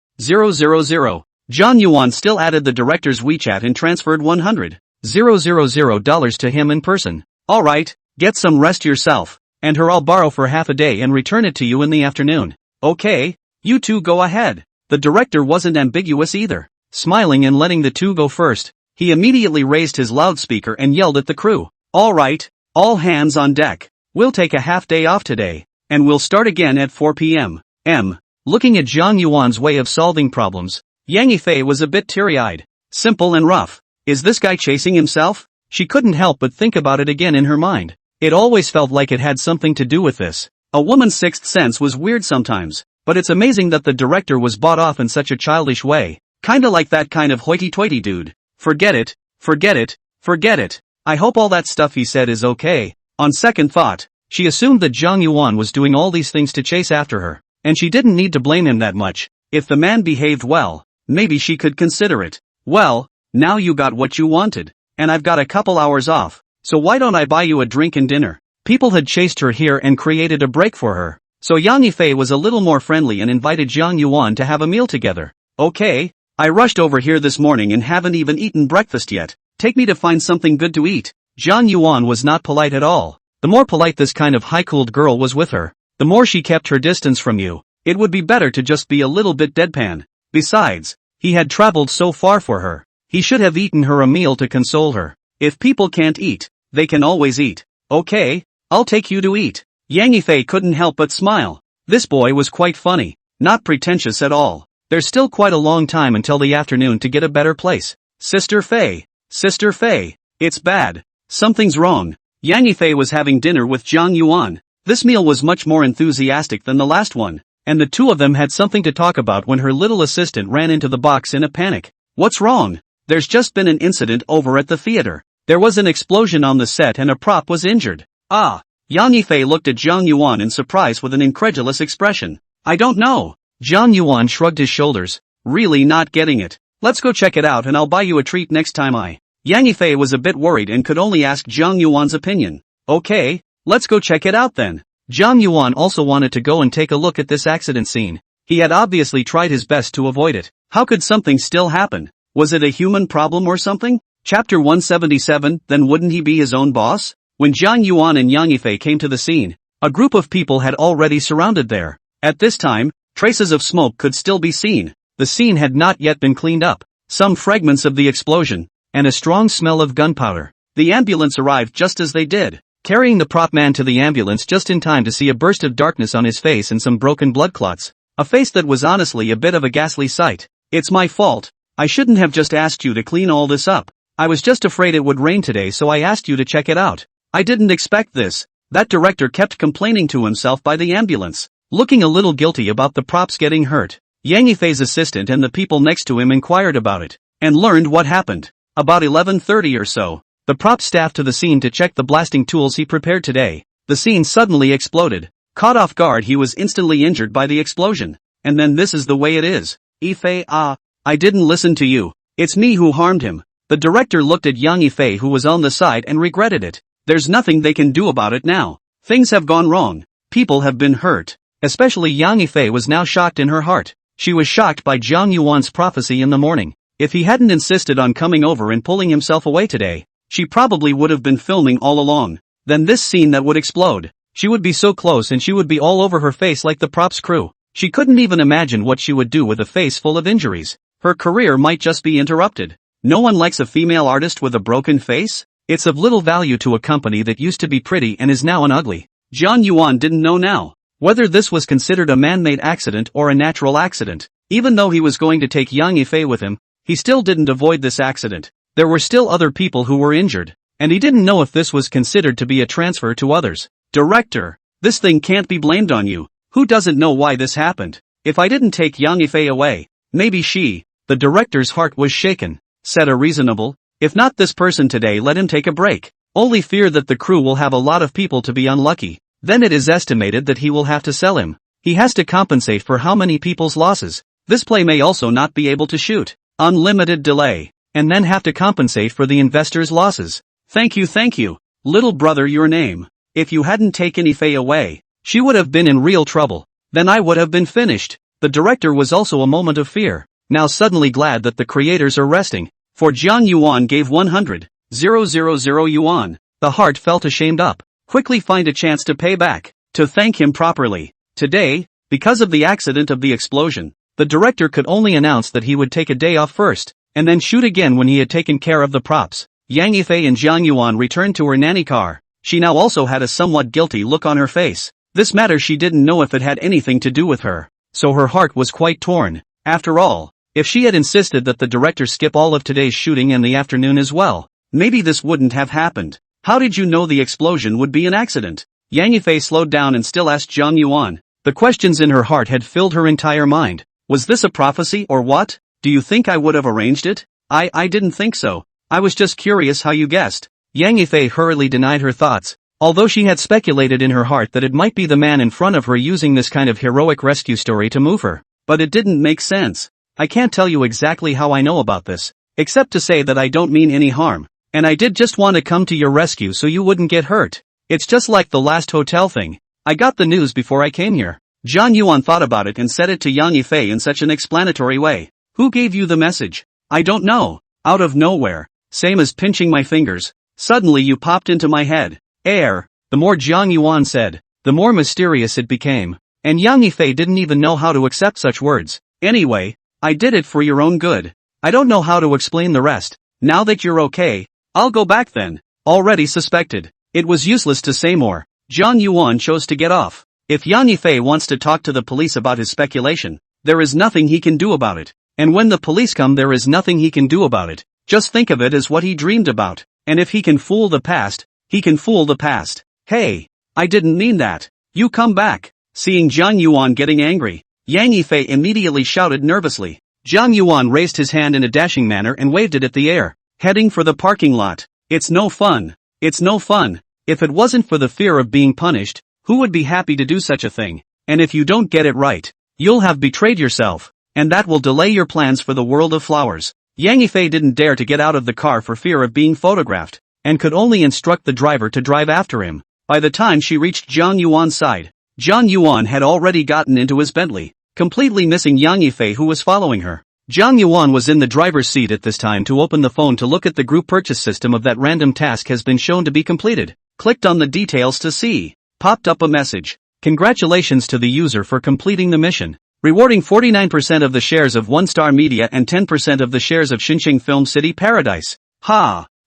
Speaker 1: Zhang Yuan still added the director's WeChat and transferred $100,000 to him in person. Alright, get some rest yourself, and I'll borrow for half a day and return it to you in the afternoon. Okay, you two go ahead. The director wasn't ambiguous either. Smiling and letting the two go first, he immediately raised his loudspeaker and yelled at the crew. Alright, all hands on deck. We'll take a half day off today, and we'll start again at 4 p.m. Looking at Zhang Yuan's way of solving problems, Yang Yifei was a bit teary-eyed. Simple and rough. Is this guy chasing himself? She couldn't help but think about it again in her mind. It always felt like it had something to do with this. A woman's sixth sense was weird sometimes, but it's amazing that the director was bought off in such a childish way. Kinda like that kind of hoity-toity dude. Forget it. I hope all that stuff he said is okay. On second thought, she assumed that Zhang Yuan was doing all these things to chase after her, and she didn't need to blame him that much. If the man behaved well, maybe she could consider it. Well, now you got what you wanted, and I've got a couple hours off, so why don't I buy you a drink and dinner? People had chased her here and created a break for her, so Yang Yifei was a little more friendly and invited Jiang Yuan to have a meal together. Okay, I rushed over here this morning and haven't even eaten breakfast yet. Take me to find something good to eat. Jiang Yuan was not polite at all. The more polite this kind of high-cooled girl was with her, the more she kept her distance from you. It would be better to just be a little bit deadpan. Besides, he had traveled so far for her. He should have eaten her a meal to console her. If people can't eat, they can always eat. Okay, I'll take you to eat. Yang Yifei couldn't help but smile. This boy was quite funny, not pretentious at all. There's still quite a long time until the afternoon to get a better place. Sister Fei, it's bad. Something's wrong. Yang Yifei was having dinner with Jiang Yuan. This meal was much more enthusiastic than the last one, and the two of them had something to talk about when her little assistant ran into the box in a panic. What's wrong? There's just been an incident over at the theater. There was an explosion on the set and a prop was injured. Ah. Yang Yifei looked at Jiang Yuan in surprise with an incredulous expression. I don't know. Jiang Yuan shrugged his shoulders, really not getting it. Let's go check it out and I'll buy you a treat next time Yang Yifei was a bit worried and could only ask Jiang Yuan's opinion. Okay, let's go check it out then. Jiang Yuan also wanted to go and take a look at this accident scene. He had obviously tried his best to avoid it. How could something still happen? Was it a human problem or something? Chapter 177, then wouldn't he be his own boss? When Jiang Yuan and Yang Yifei came to the scene, a group of people had already surrounded there. At this time, traces of smoke could still be seen. The scene had not yet been cleaned up. Some fragments of the explosion, and a strong smell of gunpowder. The ambulance arrived just as they did, carrying the prop man to the ambulance just in time to see a burst of darkness on his face and some broken blood clots. A face that was honestly a bit of a ghastly sight. It's my fault. I shouldn't have just asked you to clean all this up. I was just afraid it would rain today, so I asked you to check it out. I didn't expect this. That director kept complaining to himself by the ambulance, looking a little guilty about the props getting hurt. Yang Yifei's assistant and the people next to him inquired about it, and learned what happened. About 11:30 or so, the prop staffed to the scene to check the blasting tools he prepared today. The scene suddenly exploded. Caught off guard, he was instantly injured by the explosion. And then this is the way it is. Yifei, I didn't listen to you. It's me who harmed him. The director looked at Yang Yifei, who was on the side, and regretted it. There's nothing they can do about it now. Things have gone wrong. People have been hurt. Especially Yang Yifei was now shocked in her heart. She was shocked by Jiang Yuan's prophecy in the morning. If he hadn't insisted on coming over and pulling himself away today, she probably would have been filming all along. Then this scene that would explode. She would be so close and she would be all over her face like the props crew. She couldn't even imagine what she would do with a face full of injuries. Her career might just be interrupted. No one likes a female artist with a broken face. It's of little value to a company that used to be pretty and is now an ugly. Jiang Yuan didn't know now whether this was considered a man-made accident or a natural accident. Even though he was going to take Yang Yifei with him, he still didn't avoid this accident. There were still other people who were injured, and he didn't know if this was considered to be a transfer to others. Director, this thing can't be blamed on you. Who doesn't know why this happened? If I didn't take Yang Yifei away, maybe she. The director's heart was shaken. Said a reasonable, if not this person today, let him take a break. Only fear that the crew will have a lot of people to be unlucky. Then it is estimated that he will have to sell him. He has to compensate for how many people's losses. This play may also not be able to shoot. Unlimited delay. And then have to compensate for the investor's losses. Thank you. Little brother, your name. If you hadn't taken Yifei away, she would have been in real trouble. Then I would have been finished. The director was also a moment of fear, now suddenly glad that the creators are resting. For Jiang Yuan gave 100,000 yuan. The heart felt ashamed up. Quickly find a chance to pay back, to thank him properly. Today, because of the accident of the explosion, the director could only announce that he would take a day off first, and then shoot again when he had taken care of the props. Yang Yifei and Jiang Yuan returned to her nanny car. She now also had a somewhat guilty look on her face. This matter she didn't know if it had anything to do with her, so her heart was quite torn. After all, if she had insisted that the director skip all of today's shooting and the afternoon as well, maybe this wouldn't have happened. How did you know the explosion would be an accident? Yang Yifei slowed down and still asked Jiang Yuan. The questions in her heart had filled her entire mind. Was this a prophecy or what? Do you think I would have arranged it? I didn't think so. I was just curious how you guessed. Yang Yifei hurriedly denied her thoughts, although she had speculated in her heart that it might be the man in front of her using this kind of heroic rescue story to move her. but it didn't make sense. I can't tell you exactly how I know about this, except to say that I don't mean any harm, and I did just want to come to your rescue so you wouldn't get hurt. It's just like the last hotel thing. I got the news before I came here. Zhang Yuan thought about it and said it to Yang Yifei in such an explanatory way. Who gave you the message? I don't know. Out of nowhere. Same as pinching my fingers. Suddenly you popped into my head. The more Zhang Yuan said, the more mysterious it became. And Yang Yifei didn't even know how to accept such words. Anyway, I did it for your own good. I don't know how to explain the rest. Now that you're okay, I'll go back then. Already suspected. It was useless to say more. Zhang Yuan chose to get off. If Yang Yifei wants to talk to the police about his speculation, there is nothing he can do about it. And when the police come, there is nothing he can do about it. Just think of it as what he dreamed about. And if he can fool the past, he can fool the past. Hey, I didn't mean that. You come back. Seeing Zhang Yuan getting angry, Yang Yifei immediately shouted nervously. Zhang Yuan raised his hand in a dashing manner and waved it at the air, heading for the parking lot. It's no fun. It's no fun. If it wasn't for the fear of being punished, who would be happy to do such a thing? And if you don't get it right, you'll have betrayed yourself, and that will delay your plans for the world of flowers. Yang Yifei didn't dare to get out of the car for fear of being photographed, and could only instruct the driver to drive after him. By the time she reached Zhang Yuan's side, Zhang Yuan had already gotten into his Bentley, completely missing Yang Yifei who was following her. Zhang Yuan was in the driver's seat at this time to open the phone to look at the group purchase system of that random task has been shown to be completed. Clicked on the details to see. Popped up a message. Congratulations to the user for completing the mission. Rewarding 49% of the shares of One Star Media and 10% of the shares of Xinjiang Film City Paradise.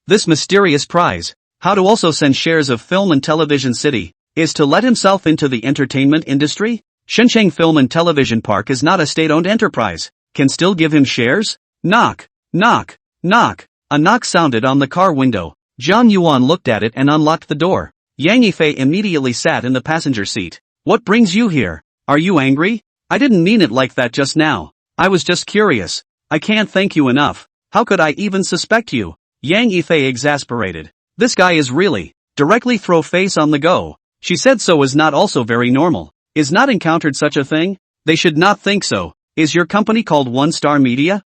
Speaker 1: This mysterious prize, how to also send shares of Film and Television City, is to let himself into the entertainment industry? Xinjiang Film and Television Park is not a state-owned enterprise. Can still give him shares? Knock, knock, knock. A knock sounded on the car window. Zhang Yuan looked at it and unlocked the door. Yang Yifei immediately sat in the passenger seat. What brings you here? Are you angry? I didn't mean it like that just now. I was just curious. I can't thank you enough. How could I even suspect you? Yang Yifei exasperated. This guy is really, directly throw face on the go. She said so is not also very normal. Is not encountered such a thing? They should not think so. Is your company called One Star Media?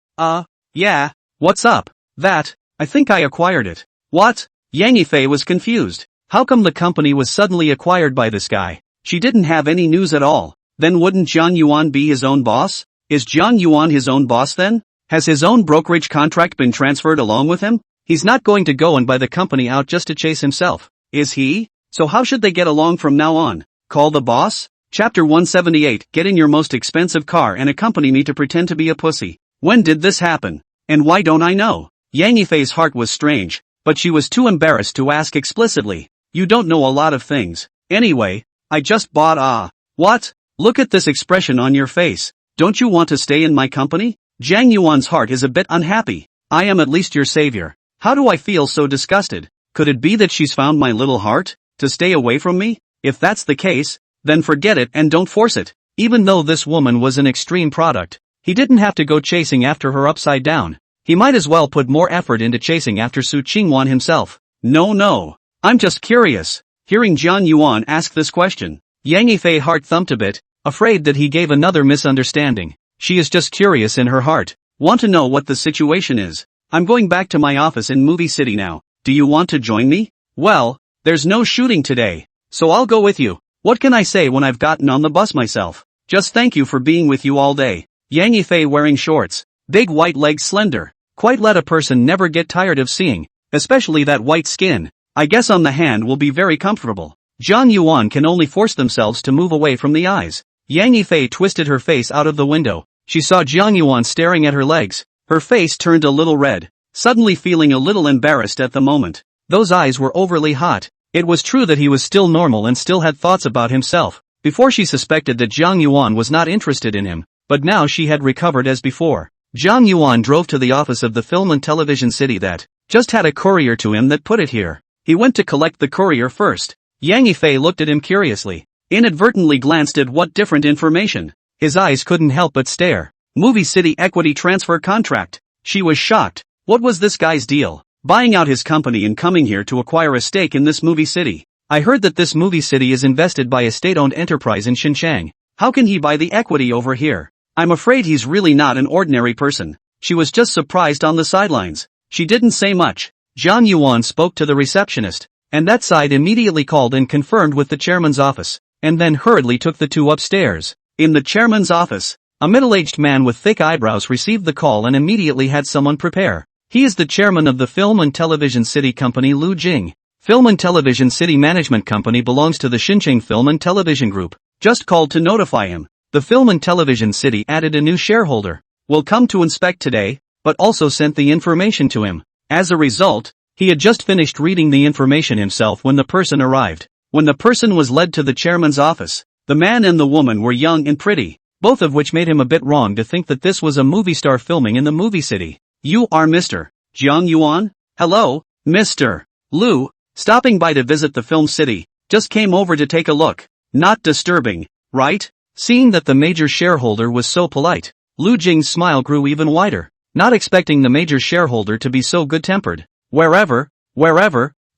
Speaker 1: Yeah. What's up? I think I acquired it. What? Yang Yifei was confused. How come the company was suddenly acquired by this guy? She didn't have any news at all. Then wouldn't Zhang Yuan be his own boss? Is Zhang Yuan his own boss then? Has his own brokerage contract been transferred along with him? He's not going to go and buy the company out just to chase himself, is he? So how should they get along from now on? Call the boss? Chapter 178. Get in your most expensive car and accompany me to pretend to be a pussy. When did this happen? And why don't I know? Yang Yifei's heart was strange, but she was too embarrassed to ask explicitly. You don't know a lot of things. Anyway, I just bought What? Look at this expression on your face. Don't you want to stay in my company? Zhang Yuan's heart is a bit unhappy. I am at least your savior. How do I feel so disgusted? Could it be that she's found my little heart to stay away from me? If that's the case, then forget it and don't force it. Even though this woman was an extreme product, he didn't have to go chasing after her upside down. He might as well put more effort into chasing after Su Qingwan himself. No. I'm just curious. Hearing Zhang Yuan ask this question, Yang Yifei heart thumped a bit, afraid that he gave another misunderstanding. She is just curious in her heart. Want to know what the situation is. I'm going back to my office in Movie City now. Do you want to join me? Well, there's no shooting today, so I'll go with you. What can I say when I've gotten on the bus myself? Just thank you for being with you all day. Yang Yifei wearing shorts, big white legs slender, quite let a person never get tired of seeing, especially that white skin. I guess on the hand will be very comfortable. Zhang Yuan can only force themselves to move away from the eyes. Yang Yifei twisted her face out of the window. She saw Zhang Yuan staring at her legs. Her face turned a little red, suddenly feeling a little embarrassed at the moment. Those eyes were overly hot. It was true that he was still normal and still had thoughts about himself. Before she suspected that Zhang Yuan was not interested in him, but now she had recovered as before. Zhang Yuan drove to the office of the Film and Television City that just had a courier to him that put it here. He went to collect the courier first. Yang Yifei looked at him curiously, inadvertently glanced at what different information. His eyes couldn't help but stare. Movie City equity transfer contract. She was shocked. What was this guy's deal? Buying out his company and coming here to acquire a stake in this Movie City. I heard that this Movie City is invested by a state-owned enterprise in Xinjiang. How can he buy the equity over here? I'm afraid he's really not an ordinary person. She was just surprised on the sidelines. She didn't say much. Jiang Yuan spoke to the receptionist, and that side immediately called and confirmed with the chairman's office, and then hurriedly took the two upstairs. In the chairman's office, a middle-aged man with thick eyebrows received the call and immediately had someone prepare. He is the chairman of the Film and Television City Company, Lu Jing. Film and Television City Management Company belongs to the Xinjiang Film and Television Group. Just called to notify him. The Film and Television City added a new shareholder. Will come to inspect today, but also sent the information to him. As a result, he had just finished reading the information himself when the person arrived. When the person was led to the chairman's office, the man and the woman were young and pretty, both of which made him a bit wrong to think that this was a movie star filming in the movie city. You are Mr. Jiang Yuan? Hello, Mr. Lu, stopping by to visit the film city, just came over to take a look. Not disturbing, right? Seeing that the major shareholder was so polite, Lu Jing's smile grew even wider, not expecting the major shareholder to be so good-tempered. Wherever,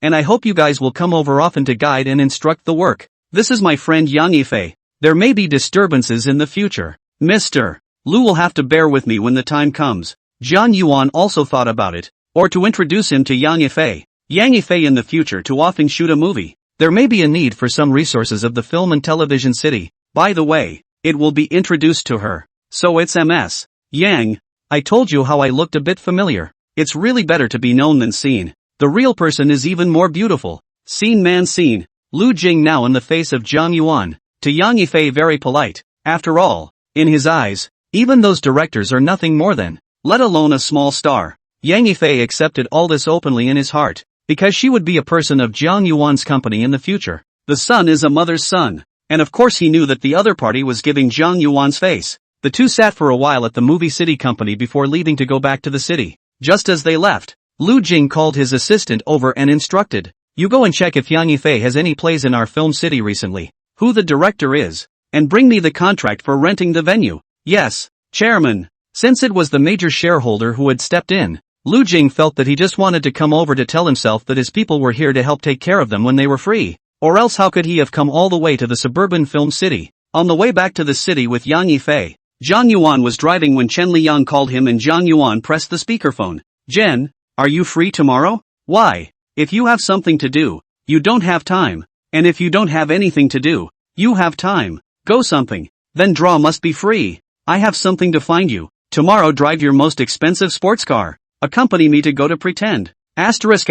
Speaker 1: and I hope you guys will come over often to guide and instruct the work. This is my friend Yang Yifei. There may be disturbances in the future. Mr. Lu will have to bear with me when the time comes. Jiang Yuan also thought about it, or to introduce him to Yang Yifei. Yang Yifei in the future to often shoot a movie. There may be a need for some resources of the Film and Television City. By the way, it will be introduced to her. So it's Ms. Yang. I told you how I looked a bit familiar. It's really better to be known than seen. The real person is even more beautiful. Seen man seen. Lu Jing now in the face of Jiang Yuan. To Yang Yifei very polite. After all, in his eyes, even those directors are nothing more than, let alone a small star. Yang Yifei accepted all this openly in his heart, because she would be a person of Jiang Yuan's company in the future. The son is a mother's son. And of course he knew that the other party was giving Jiang Yuan's face. The two sat for a while at the movie city company before leaving to go back to the city. Just as they left, Lu Jing called his assistant over and instructed, you go and check if Yang Yifei has any plays in our film city recently, who the director is, and bring me the contract for renting the venue. Yes, chairman. Since it was the major shareholder who had stepped in, Lu Jing felt that he just wanted to come over to tell himself that his people were here to help take care of them when they were free. Or else how could he have come all the way to the suburban film city? On the way back to the city with Yang Yifei, Jiang Yuan was driving when Chen Liyang called him and Jiang Yuan pressed the speakerphone. Jen, are you free tomorrow? Why? If you have something to do, you don't have time. And if you don't have anything to do, you have time. Go something. Then draw must be free. I have something to find you. Tomorrow drive your most expensive sports car. Accompany me to go to pretend. Asterisk.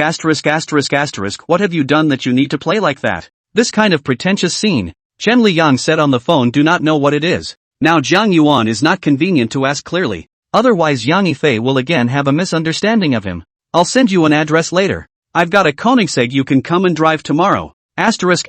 Speaker 1: What have you done that you need to play like that? This kind of pretentious scene, Chen Liyang said on the phone, do not know what it is. Now Jiang Yuan is not convenient to ask clearly. Otherwise Yang Yifei will again have a misunderstanding of him. I'll send you an address later. I've got a Koenigsegg you can come and drive tomorrow. Asterisk.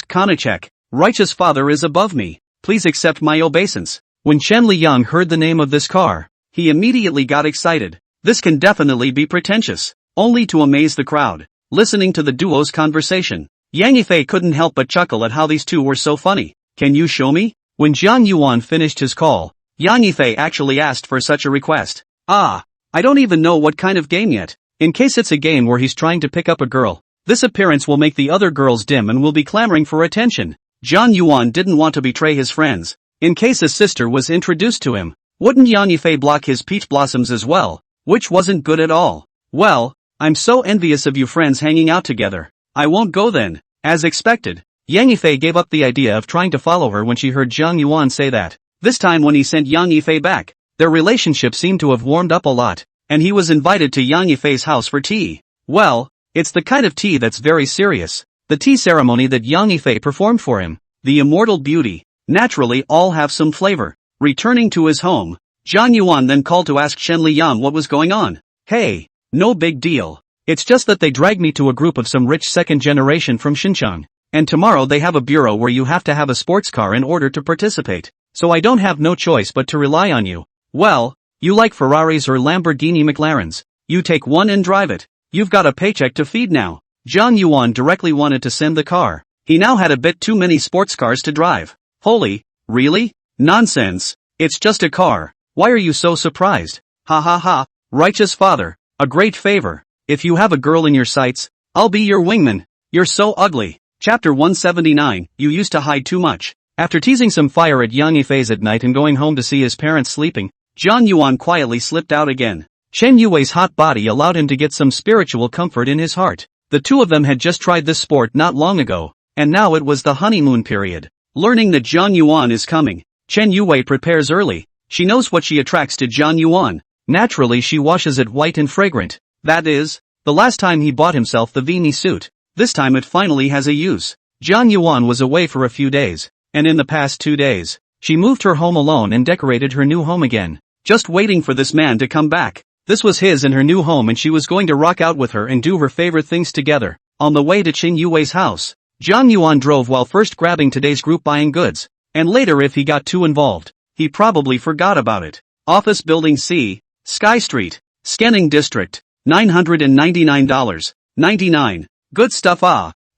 Speaker 1: Koenigsegg. Righteous Father is above me. Please accept my obeisance. When Chen Liyang heard the name of this car, he immediately got excited. This can definitely be pretentious. Only to amaze the crowd. Listening to the duo's conversation, Yang Yifei couldn't help but chuckle at how these two were so funny. Can you show me? When Jiang Yuan finished his call, Yang Yifei actually asked for such a request. I don't even know what kind of game yet. In case it's a game where he's trying to pick up a girl, this appearance will make the other girls dim and will be clamoring for attention. Jiang Yuan didn't want to betray his friends. In case a sister was introduced to him, wouldn't Yang Yifei block his peach blossoms as well? Which wasn't good at all. Well, I'm so envious of you friends hanging out together. I won't go then. As expected, Yang Yifei gave up the idea of trying to follow her when she heard Jiang Yuan say that. This time when he sent Yang Yifei back, their relationship seemed to have warmed up a lot, and he was invited to Yang Yifei's house for tea. Well, it's the kind of tea that's very serious. The tea ceremony that Yang Yifei performed for him. The immortal beauty. Naturally all have some flavor. Returning to his home, Jiang Yuan then called to ask Chen Liyang what was going on. Hey, no big deal. It's just that they dragged me to a group of some rich second generation from Xinjiang. And tomorrow they have a bureau where you have to have a sports car in order to participate. So I don't have no choice but to rely on you. Well, you like Ferraris or Lamborghini McLarens. You take one and drive it. You've got a paycheck to feed now. Jiang Yuan directly wanted to send the car. He now had a bit too many sports cars to drive. Holy, really? Nonsense. It's just a car. Why are you so surprised? Ha ha ha. Righteous Father, a great favor. If you have a girl in your sights, I'll be your wingman. You're so ugly. Chapter 179, you used to hide too much. After teasing some fire at Yang Yifei's at night and going home to see his parents sleeping, Zhang Yuan quietly slipped out again. Chen Yui's hot body allowed him to get some spiritual comfort in his heart. The two of them had just tried this sport not long ago, and now it was the honeymoon period. Learning that Zhang Yuan is coming, Chen Yui prepares early. She knows what she attracts to Zhang Yuan. Naturally she washes it white and fragrant. That is, the last time he bought himself the Vini suit. This time it finally has a use. Zhang Yuan was away for a few days, and in the past 2 days, she moved her home alone and decorated her new home again, just waiting for this man to come back. This was his and her new home and she was going to rock out with her and do her favorite things together. On the way to Chen Yui's house, Zhang Yuan drove while first grabbing today's group buying goods, and later if he got too involved, he probably forgot about it. Office Building C, Sky Street, Scanning District, $999.99. Good stuff.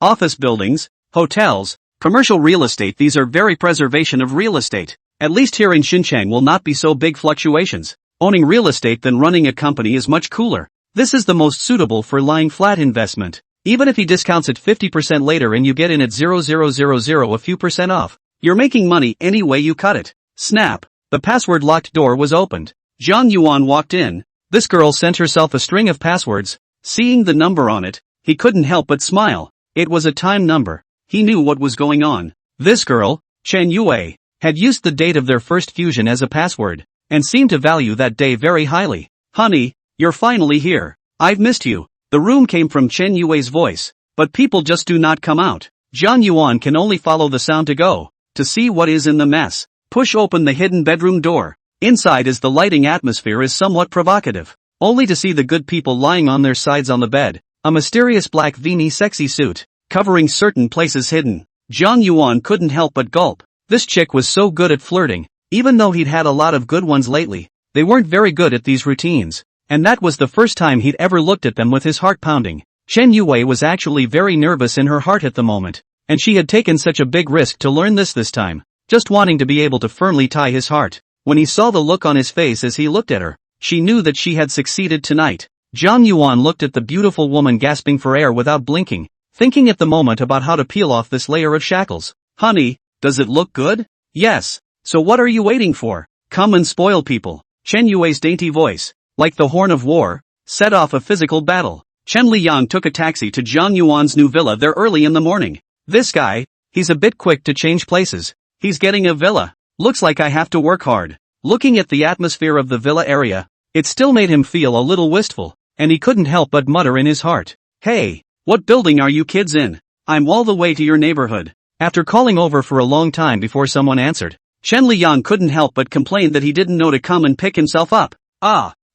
Speaker 1: Office buildings, hotels, commercial real estate. These are very preservation of real estate. At least here in Xinjiang will not be so big fluctuations. Owning real estate than running a company is much cooler. This is the most suitable for lying flat investment. Even if he discounts it 50% later and you get in at 0.0000 a few percent off, you're making money any way you cut it. Snap. The password locked door was opened. Zhang Yuan walked in. This girl sent herself a string of passwords. Seeing the number on it, he couldn't help but smile. It was a time number. He knew what was going on. This girl, Chen Yui, had used the date of their first fusion as a password, and seemed to value that day very highly. Honey, you're finally here. I've missed you. The room came from Chen Yui's voice, but people just do not come out. Zhang Yuan can only follow the sound to go, to see what is in the mess. Push open the hidden bedroom door. Inside as the lighting atmosphere is somewhat provocative, only to see the good people lying on their sides on the bed. A mysterious black Vini sexy suit, covering certain places hidden. Zhang Yuan couldn't help but gulp. This chick was so good at flirting. Even though he'd had a lot of good ones lately, they weren't very good at these routines. And that was the first time he'd ever looked at them with his heart pounding. Chen Yui was actually very nervous in her heart at the moment, and she had taken such a big risk to learn this time, just wanting to be able to firmly tie his heart. When he saw the look on his face as he looked at her, she knew that she had succeeded tonight. Zhang Yuan looked at the beautiful woman gasping for air without blinking, thinking at the moment about how to peel off this layer of shackles. Honey, does it look good? Yes. So what are you waiting for? Come and spoil people. Chen Yui's dainty voice, like the horn of war, set off a physical battle. Chen Liyang took a taxi to Zhang Yuan's new villa there early in the morning. This guy, he's a bit quick to change places. He's getting a villa. Looks like I have to work hard. Looking at the atmosphere of the villa area, it still made him feel a little wistful, and he couldn't help but mutter in his heart. Hey, what building are you kids in? I'm all the way to your neighborhood. After calling over for a long time before someone answered, Chen Liyang couldn't help but complain that he didn't know to come and pick himself up.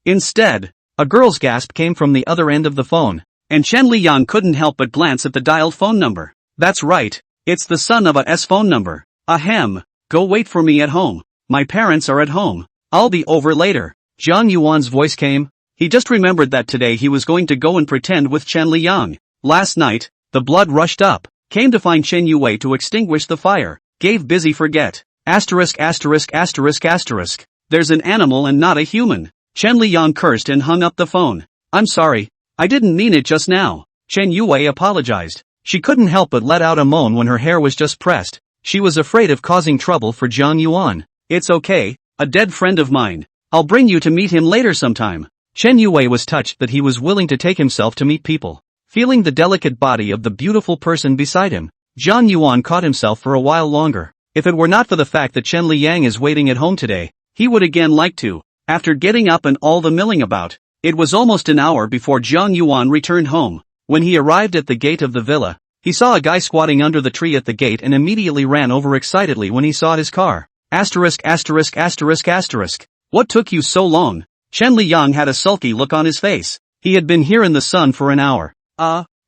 Speaker 1: Instead, a girl's gasp came from the other end of the phone, and Chen Liyang couldn't help but glance at the dialed phone number. That's right, it's the son of a S phone number. Ahem, go wait for me at home. My parents are at home. I'll be over later. Zhang Yuan's voice came. He just remembered that today he was going to go and pretend with Chen Liyang. Last night, the blood rushed up, came to find Chen Yui to extinguish the fire, gave busy forget. Asterisk. There's an animal and not a human. Chen Liyang cursed and hung up the phone. I'm sorry. I didn't mean it just now. Chen Yui apologized. She couldn't help but let out a moan when her hair was just pressed. She was afraid of causing trouble for Zhang Yuan. It's okay, a dead friend of mine. I'll bring you to meet him later sometime. Chen Yui was touched that he was willing to take himself to meet people. Feeling the delicate body of the beautiful person beside him, Zhang Yuan caught himself for a while longer. If it were not for the fact that Chen Liyang is waiting at home today, he would again like to. After getting up and all the milling about, it was almost an hour before Zhang Yuan returned home. When he arrived at the gate of the villa, he saw a guy squatting under the tree at the gate and immediately ran over excitedly when he saw his car. Asterisk. What took you so long? Chen Liyang had a sulky look on his face. He had been here in the sun for an hour.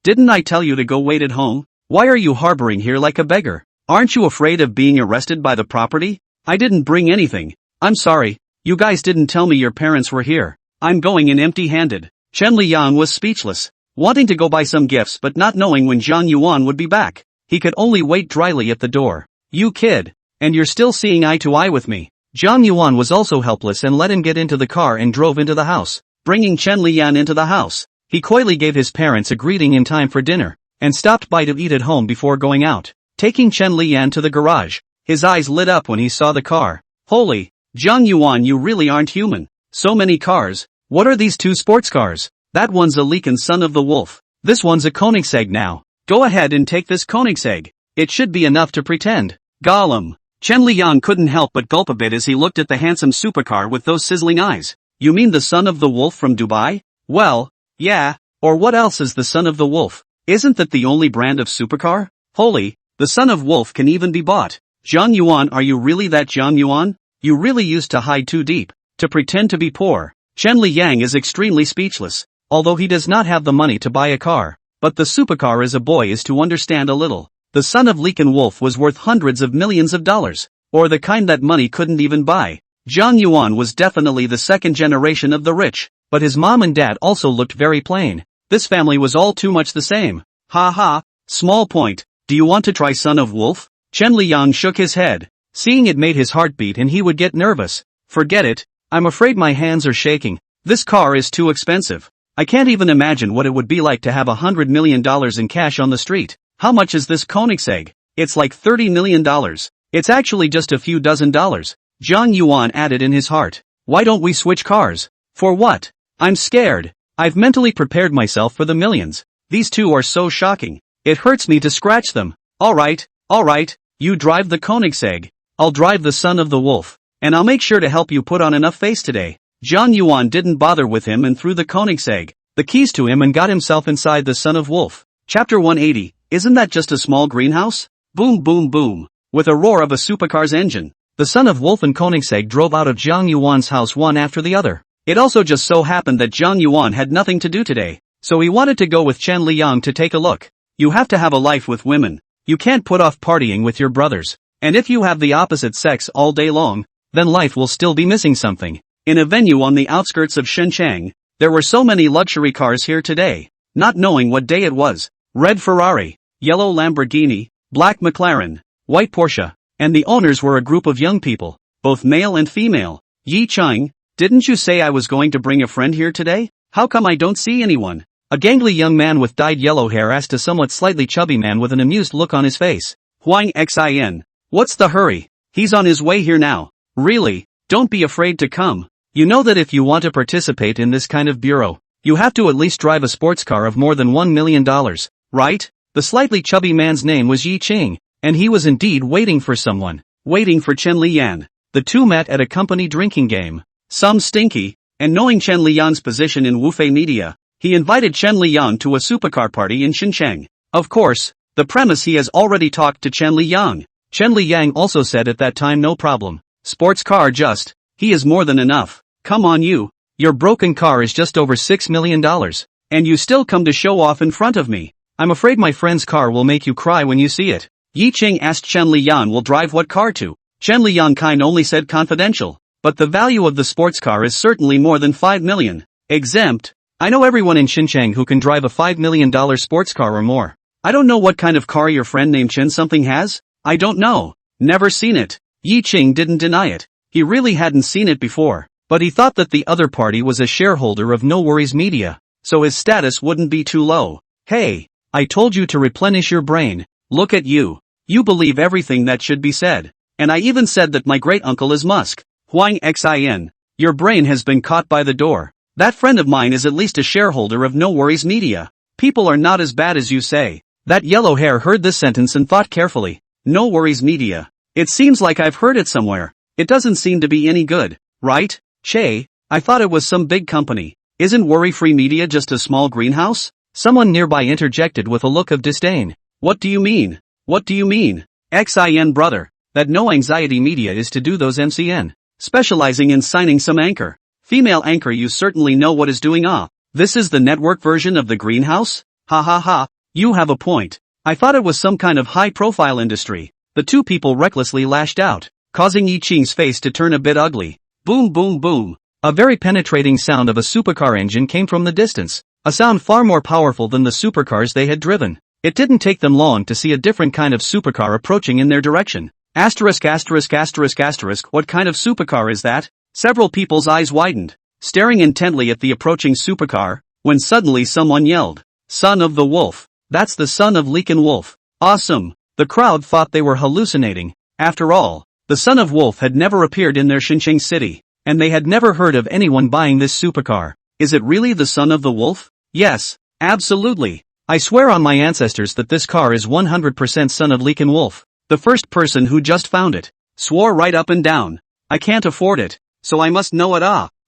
Speaker 1: Didn't I tell you to go wait at home? Why are you harboring here like a beggar? Aren't you afraid of being arrested by the property? I didn't bring anything. I'm sorry, you guys didn't tell me your parents were here. I'm going in empty-handed. Chen Liyang was speechless, wanting to go buy some gifts but not knowing when Zhang Yuan would be back. He could only wait dryly at the door. You kid, and you're still seeing eye to eye with me. Zhang Yuan was also helpless and let him get into the car and drove into the house. Bringing Chen Liyang into the house, he coyly gave his parents a greeting in time for dinner, and stopped by to eat at home before going out. Taking Chen Liyang to the garage, His eyes lit up when he saw the car. Holy, Zhang Yuan, you really aren't human. So many cars. What are these two sports cars? That one's a Leakin son of the wolf. This one's a Koenigsegg now. Go ahead and take this Koenigsegg. It should be enough to pretend. Gollum. Chen Liang couldn't help but gulp a bit as he looked at the handsome supercar with those sizzling eyes. You mean the son of the wolf from Dubai? Well, yeah, or what else is the son of the wolf? Isn't that the only brand of supercar? Holy, the son of wolf can even be bought. Zhang Yuan, are you really that Zhang Yuan? You really used to hide too deep, to pretend to be poor. Chen Liang is extremely speechless, although he does not have the money to buy a car. But the supercar as a boy is to understand a little. The son of Leakin Wolf was worth hundreds of millions of dollars, or the kind that money couldn't even buy. Zhang Yuan was definitely the second generation of the rich, but his mom and dad also looked very plain. This family was all too much the same. Ha ha, small point, do you want to try son of wolf? Chen Liang shook his head. Seeing it made his heart beat and he would get nervous. Forget it, I'm afraid my hands are shaking. This car is too expensive. I can't even imagine what it would be like to have $100 million in cash on the street. How much is this Koenigsegg? It's like $30 million. It's actually just a few dozen dollars. Zhang Yuan added in his heart. Why don't we switch cars? For what? I'm scared. I've mentally prepared myself for the millions. These two are so shocking. It hurts me to scratch them. Alright, you drive the Koenigsegg. I'll drive the son of the wolf. And I'll make sure to help you put on enough face today. Zhang Yuan didn't bother with him and threw the Koenigsegg, the keys to him, and got himself inside the son of wolf. Chapter 180, isn't that just a small greenhouse? Boom boom boom. With a roar of a supercar's engine, the son of wolf and Koenigsegg drove out of Zhang Yuan's house one after the other. It also just so happened that Zhang Yuan had nothing to do today, so he wanted to go with Chen Liang to take a look. You have to have a life with women. You can't put off partying with your brothers. And if you have the opposite sex all day long, then life will still be missing something. In a venue on the outskirts of Shenzhen, there were so many luxury cars here today. Not knowing what day it was, red Ferrari, yellow Lamborghini, black McLaren, white Porsche, and the owners were a group of young people, both male and female. Yi Cheng, didn't you say I was going to bring a friend here today? How come I don't see anyone? A gangly young man with dyed yellow hair asked a somewhat slightly chubby man with an amused look on his face. Huang Xin. What's the hurry? He's on his way here now. Really? Don't be afraid to come. You know that if you want to participate in this kind of bureau, you have to at least drive a sports car of more than $1 million, right? The slightly chubby man's name was Yi Cheng, and he was indeed waiting for someone. Waiting for Chen Liang. The two met at a company drinking game. Some stinky, and knowing Chen Liang's position in Wufei media, he invited Chen Liang to a supercar party in Shenzhen. Of course, the premise he has already talked to Chen Liang. Chen Liang also said at that time no problem. Sports car just, he is more than enough. Come on you, your broken car is just over $6 million, and you still come to show off in front of me. I'm afraid my friend's car will make you cry when you see it. Yi Cheng asked Chen Liang will drive what car to. Chen Liang kind only said confidential, but the value of the sports car is certainly more than $5 million. Exempt. I know everyone in Shenzhen who can drive a $5 million sports car or more. I don't know what kind of car your friend named Chen something has. I don't know. Never seen it. Yi Cheng didn't deny it. He really hadn't seen it before. But he thought that the other party was a shareholder of No Worries Media, so his status wouldn't be too low. Hey, I told you to replenish your brain. Look at you. You believe everything that should be said. And I even said that my great-uncle is Musk. Huang Xin. Your brain has been caught by the door. That friend of mine is at least a shareholder of No Worries Media. People are not as bad as you say. That yellow hair heard this sentence and thought carefully. No Worries Media. It seems like I've heard it somewhere. It doesn't seem to be any good, right? Che, I thought it was some big company. Isn't Worry-Free Media just a small greenhouse? Someone nearby interjected with a look of disdain. What do you mean? What do you mean? Xin brother, that No Anxiety Media is to do those MCN. Specializing in signing some anchor. Female anchor, you certainly know what is doing. This is the network version of the greenhouse? Ha ha ha, you have a point. I thought it was some kind of high-profile industry. The two people recklessly lashed out, causing Yi Cheng's face to turn a bit ugly. Boom boom boom. A very penetrating sound of a supercar engine came from the distance, a sound far more powerful than the supercars they had driven. It didn't take them long to see a different kind of supercar approaching in their direction. Asterisk asterisk asterisk asterisk, what kind of supercar is that? Several people's eyes widened, staring intently at the approaching supercar, when suddenly someone yelled, "Son of the Wolf! That's the son of Leakin Wolf! Awesome!" The crowd thought they were hallucinating. After all, the son of Wolf had never appeared in their Xinjiang city, and they had never heard of anyone buying this supercar. Is it really the son of the wolf? Yes, absolutely. I swear on my ancestors that this car is 100% son of Leekin Wolf, the first person who just found it. Swore right up and down. I can't afford it, so I must know it.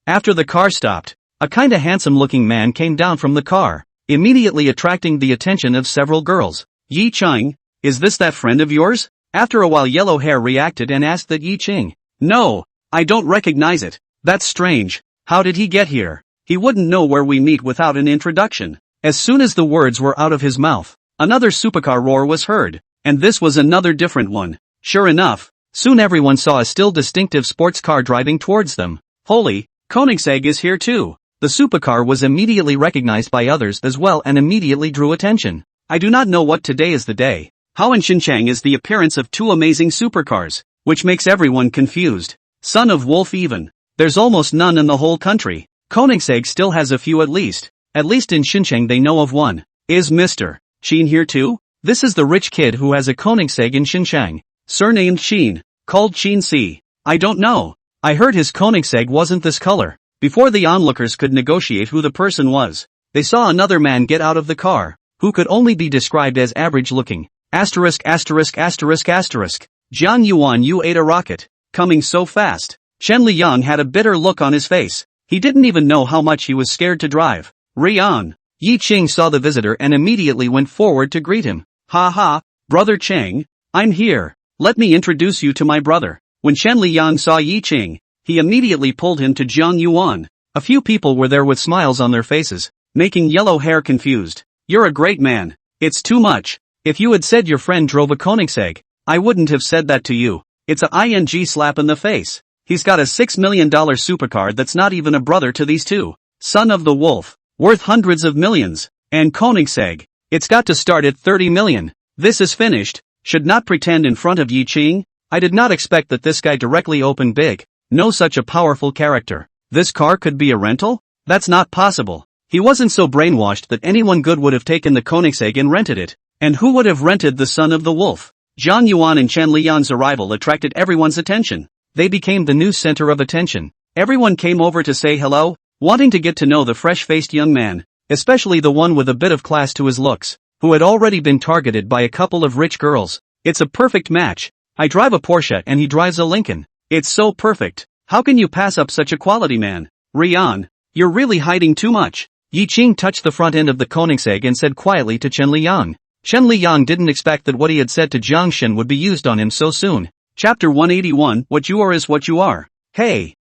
Speaker 1: After the car stopped, a kinda handsome-looking man came down from the car, immediately attracting the attention of several girls. Yi Ching, is this that friend of yours? After a while Yellow Hair reacted and asked that Yi Ching. No, I don't recognize it. That's strange. How did he get here? He wouldn't know where we meet without an introduction. As soon as the words were out of his mouth, another supercar roar was heard, and this was another different one. Sure enough, soon everyone saw a still distinctive sports car driving towards them. Holy, Koenigsegg is here too. The supercar was immediately recognized by others as well and immediately drew attention. I do not know what today is the day. How in Xinjiang is the appearance of two amazing supercars, which makes everyone confused. Son of Wolf even. There's almost none in the whole country. Koenigsegg still has a few at least. At least in Xinjiang they know of one. Is Mr. Sheen here too? This is the rich kid who has a Koenigsegg in Xinjiang. Surnamed Sheen. Called Sheen C. I don't know. I heard his Koenigsegg wasn't this color. Before the onlookers could negotiate who the person was, they saw another man get out of the car, who could only be described as average looking. Asterisk asterisk asterisk asterisk. Jiang Yuan, you ate a rocket. Coming so fast. Chen Liang had a bitter look on his face. He didn't even know how much he was scared to drive. Rian. Yi Ching saw the visitor and immediately went forward to greet him. Ha ha, Brother Cheng, I'm here. Let me introduce you to my brother. When Chen Liang saw Yi Ching, he immediately pulled him to Jiang Yuan. A few people were there with smiles on their faces, making Yellow Hair confused. You're a great man. It's too much. If you had said your friend drove a Koenigsegg, I wouldn't have said that to you. It's a ing slap in the face. He's got a $6 million supercar that's not even a brother to these two. Son of the Wolf, worth hundreds of millions. And Koenigsegg, it's got to start at 30 million. This is finished. Should not pretend in front of Yi Ching. I did not expect that this guy directly opened big. No such a powerful character. This car could be a rental? That's not possible. He wasn't so brainwashed that anyone good would have taken the Koenigsegg and rented it. And who would have rented the Son of the Wolf? Jiang Yuan and Chen Liang's arrival attracted everyone's attention. They became the new center of attention. Everyone came over to say hello, wanting to get to know the fresh-faced young man, especially the one with a bit of class to his looks, who had already been targeted by a couple of rich girls. It's a perfect match. I drive a Porsche and he drives a Lincoln. It's so perfect. How can you pass up such a quality man? Rian, you're really hiding too much. Yi Ching touched the front end of the Koenigsegg and said quietly to Chen Liang. Chen Liang didn't expect that what he had said to Jiang Shen would be used on him so soon. Chapter 181, What you are is what you are. Hey,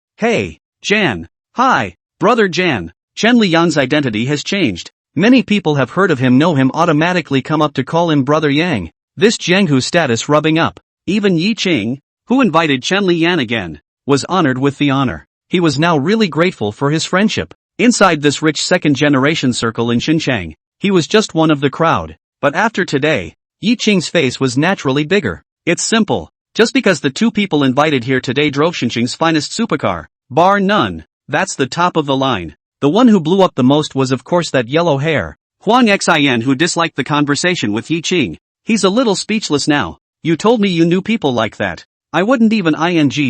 Speaker 1: Jan. Hi, Brother Jan. Chen Liang's identity has changed. Many people have heard of him, know him, automatically come up to call him Brother Yang. This Jianghu status rubbing up. Even Yi Ching, who invited Chen Liang again, was honored with the honor. He was now really grateful for his friendship. Inside this rich second-generation circle in Xinjiang, he was just one of the crowd. But after today, Yi Ching's face was naturally bigger. It's simple. Just because the two people invited here today drove Xinjiang's finest supercar, bar none, that's the top of the line. The one who blew up the most was of course that yellow hair, Huang Xin, who disliked the conversation with Yi Ching. He's a little speechless now. You told me you knew people like that. I wouldn't even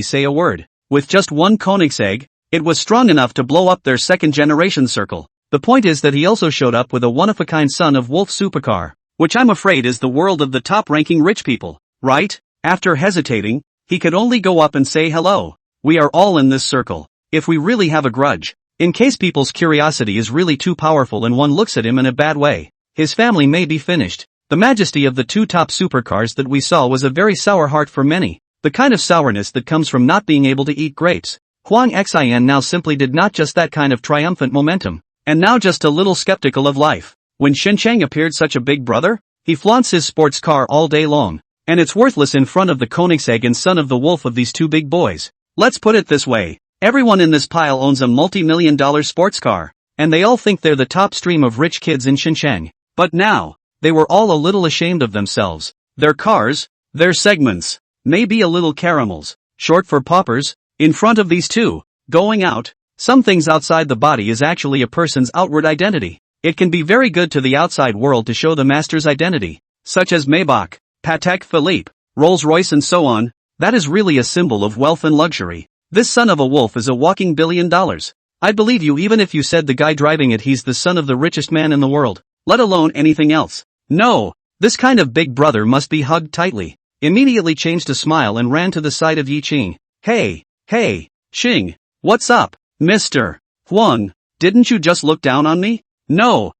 Speaker 1: say a word. With just one Koenigsegg, it was strong enough to blow up their second-generation circle. The point is that he also showed up with a one-of-a-kind Son of Wolf supercar, which I'm afraid is the world of the top-ranking rich people, right? After hesitating, he could only go up and say hello. We are all in this circle. If we really have a grudge, in case people's curiosity is really too powerful and one looks at him in a bad way, his family may be finished. The majesty of the two top supercars that we saw was a very sour heart for many. The kind of sourness that comes from not being able to eat grapes. Huang Xin now simply did not just that kind of triumphant momentum, and now just a little skeptical of life. When Xinjiang appeared such a big brother, he flaunts his sports car all day long, and it's worthless in front of the Koenigsegg and Son of the Wolf of these two big boys. Let's put it this way, everyone in this pile owns a multi-million-dollar sports car, and they all think they're the top stream of rich kids in Xinjiang. But now, they were all a little ashamed of themselves. Their cars, their segments, may be a little caramels, short for paupers, in front of these two. Going out, some things outside the body is actually a person's outward identity. It can be very good to the outside world to show the master's identity, such as Maybach, Patek Philippe, Rolls-Royce and so on, That is really a symbol of wealth and luxury. This son of a wolf is a walking $1 billion. I'd believe you even if you said the guy driving it he's the son of the richest man in the world, let alone anything else. No, this kind of big brother must be hugged tightly. Immediately changed a smile and ran to the side of Yi Qing. Hey, Xing, what's up, Mr. Huang? Didn't you just look down on me? No,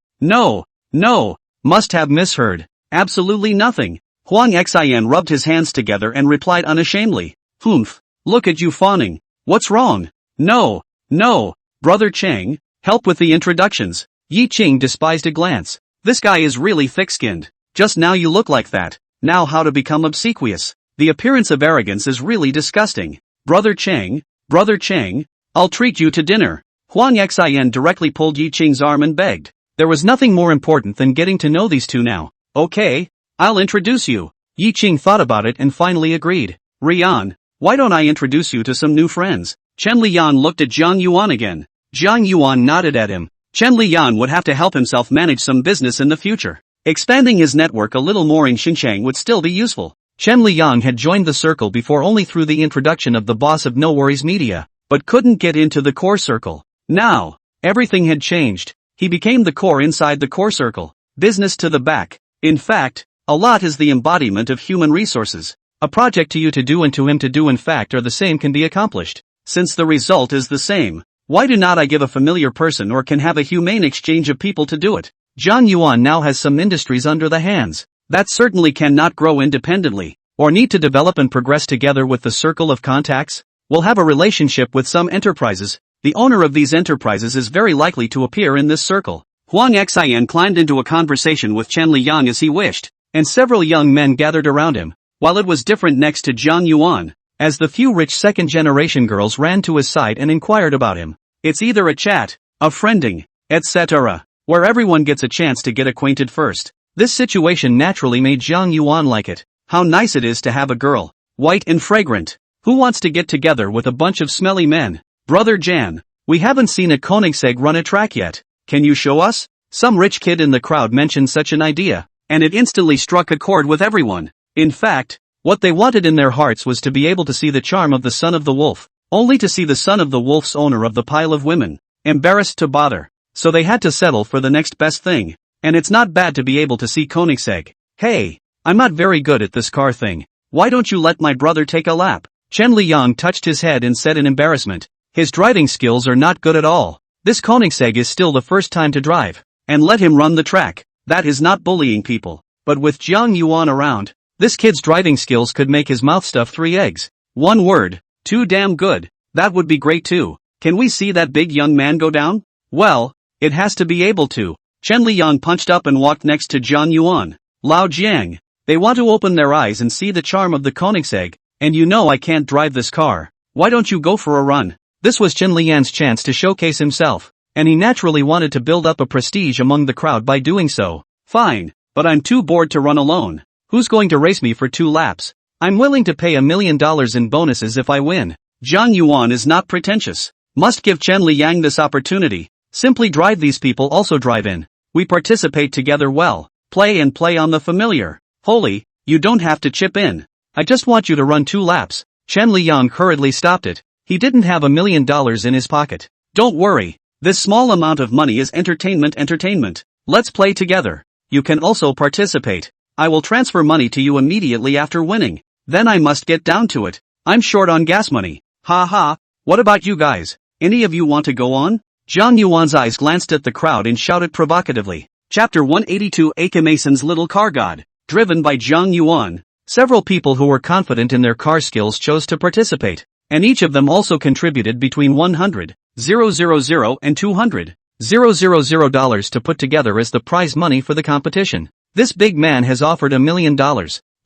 Speaker 1: must have misheard. Absolutely nothing. Huang Xin rubbed his hands together and replied unashamedly. Humph, look at you fawning. What's wrong? No, brother Cheng, help with the introductions. Yi Qing despised a glance. This guy is really thick-skinned. Just now you look like that. Now how to become obsequious. The appearance of arrogance is really disgusting. Brother Cheng, I'll treat you to dinner. Huang Xin directly pulled Yi Qing's arm and begged. There was nothing more important than getting to know these two now. Okay, I'll introduce you. Yi Qing thought about it and finally agreed. Rian, why don't I introduce you to some new friends? Chen Lian looked at Zhang Yuan again. Zhang Yuan nodded at him. Chen Lian would have to help himself manage some business in the future. Expanding his network a little more in Xinjiang would still be useful. Chen Liang had joined the circle before only through the introduction of the boss of No Worries Media, but couldn't get into the core circle. Now, everything had changed. He became the core inside the core circle. Business to the back. In fact, a lot is the embodiment of human resources. A project to you to do and to him to do in fact are the same can be accomplished. Since the result is the same, why do not I give a familiar person or can have a humane exchange of people to do it? Zhang Yuan now has some industries under the hands. That certainly cannot grow independently, or need to develop and progress together with the circle of contacts. Will have a relationship with some enterprises. The owner of these enterprises is very likely to appear in this circle. Huang Xin climbed into a conversation with Chen Liang as he wished, and several young men gathered around him, while it was different next to Zhang Yuan, as the few rich second-generation girls ran to his side and inquired about him. It's either a chat, a friending, etc., where everyone gets a chance to get acquainted first. This situation naturally made Zhang Yuan like it. How nice it is to have a girl, white and fragrant, who wants to get together with a bunch of smelly men. Brother Jan, we haven't seen a Koenigsegg run a track yet. Can you show us? Some rich kid in the crowd mentioned such an idea, and it instantly struck a chord with everyone. In fact, what they wanted in their hearts was to be able to see the charm of the son of the wolf, only to see the son of the wolf's owner of the pile of women, embarrassed to bother. So they had to settle for the next best thing, and it's not bad to be able to see Koenigsegg. Hey, I'm not very good at this car thing. Why don't you let my brother take a lap? Chen Liang touched his head and said in embarrassment. His driving skills are not good at all. This Koenigsegg is still the first time to drive. And let him run the track. That is not bullying people. But with Zhang Yuan around, this kid's driving skills could make his mouth stuff 3 eggs. One word. Too damn good. That would be great too. Can we see that big young man go down? Well, it has to be able to. Chen Liang punched up and walked next to Zhang Yuan. Lao Jiang. They want to open their eyes and see the charm of the Koenigsegg. And you know I can't drive this car. Why don't you go for a run? This was Chen Lian's chance to showcase himself, and he naturally wanted to build up a prestige among the crowd by doing so. Fine, but I'm too bored to run alone. Who's going to race me for 2 laps? I'm willing to pay $1 million in bonuses if I win. Zhang Yuan is not pretentious. Must give Chen Liang this opportunity. Simply drive these people also drive in. We participate together well. Play and play on the familiar. Holy, you don't have to chip in. I just want you to run 2 laps. Chen Liang hurriedly stopped it. He didn't have $1 million in his pocket. Don't worry. This small amount of money is entertainment. Let's play together. You can also participate. I will transfer money to you immediately after winning. Then I must get down to it. I'm short on gas money. Ha ha. What about you guys? Any of you want to go on? Zhang Yuan's eyes glanced at the crowd and shouted provocatively. Chapter 182 Akamason's Little Car God. Driven by Zhang Yuan. Several people who were confident in their car skills chose to participate. And each of them also contributed between $100,000 and $200,000 to put together as the prize money for the competition. This big man has offered $1 million.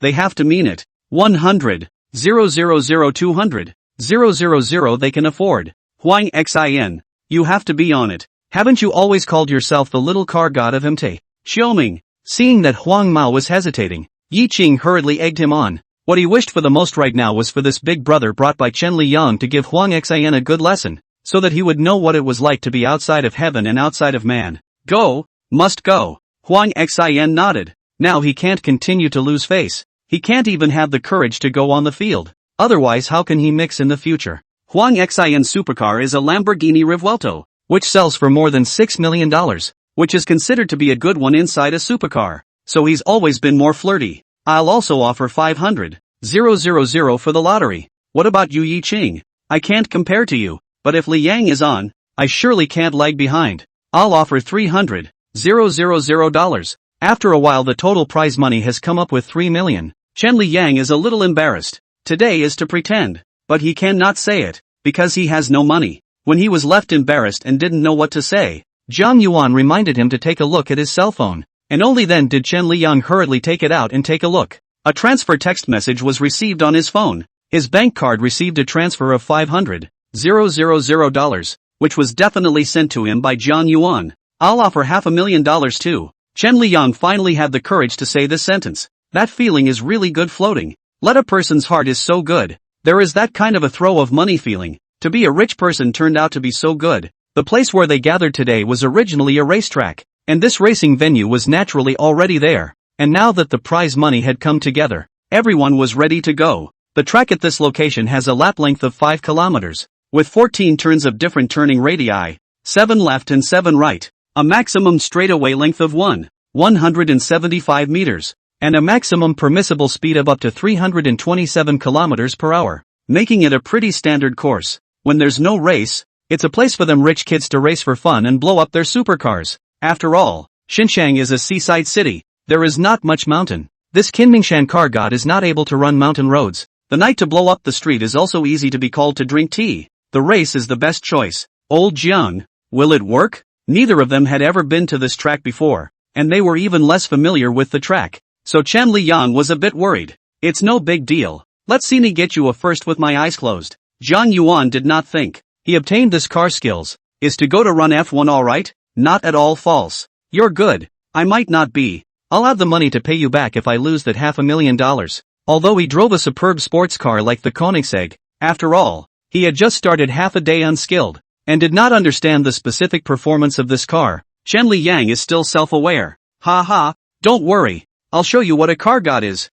Speaker 1: They have to mean it. 100,000, 200,000 they can afford. Huang Xin. You have to be on it. Haven't you always called yourself the little car god of MT? Xiaoming. Seeing that Huang Mao was hesitating, Yi Qing hurriedly egged him on. What he wished for the most right now was for this big brother brought by Chen Liang to give Huang Xin a good lesson, so that he would know what it was like to be outside of heaven and outside of man. Go, must go. Huang Xin nodded. Now he can't continue to lose face. He can't even have the courage to go on the field. Otherwise how can he mix in the future? Huang Xin supercar is a Lamborghini Revuelto, which sells for more than $6 million, which is considered to be a good one inside a supercar, so he's always been more flirty. I'll also offer 500,000 for the lottery. What about you, Yi Qing? I can't compare to you, but if Li Yang is on, I surely can't lag behind. I'll offer $300,000. After a while the total prize money has come up with 3 million. Chen Li Yang is a little embarrassed. Today is to pretend, but he cannot say it, because he has no money. When he was left embarrassed and didn't know what to say, Zhang Yuan reminded him to take a look at his cell phone, and only then did Chen Liyang hurriedly take it out and take a look. A transfer text message was received on his phone. His bank card received a transfer of $500,000, which was definitely sent to him by Zhang Yuan. I'll offer $500,000 too. Chen Liyang finally had the courage to say this sentence. That feeling is really good floating. Let a person's heart is so good. There is that kind of a throw of money feeling. To be a rich person turned out to be so good. The place where they gathered today was originally a racetrack, and this racing venue was naturally already there. And now that the prize money had come together, everyone was ready to go. The track at this location has a lap length of 5 kilometers, with 14 turns of different turning radii, 7 left and 7 right, a maximum straightaway length of 175 meters, and a maximum permissible speed of up to 327 kilometers per hour, making it a pretty standard course. When there's no race, it's a place for them rich kids to race for fun and blow up their supercars. After all, Xinjiang is a seaside city. There is not much mountain. This Kinmingshan car god is not able to run mountain roads. The night to blow up the street is also easy to be called to drink tea. The race is the best choice. Old Jiang, will it work? Neither of them had ever been to this track before, and they were even less familiar with the track. So Chen Liyang was a bit worried. It's no big deal. Let's see me get you a first with my eyes closed. Zhang Yuan did not think. He obtained this car skills. Is to go to run F1 alright? Not at all false. You're good. I might not be. I'll have the money to pay you back if I lose that $500,000. Although he drove a superb sports car like the Koenigsegg, after all, he had just started half a day unskilled, and did not understand the specific performance of this car. Chen Liyang is still self-aware. Ha, don't worry. I'll show you what a car god is.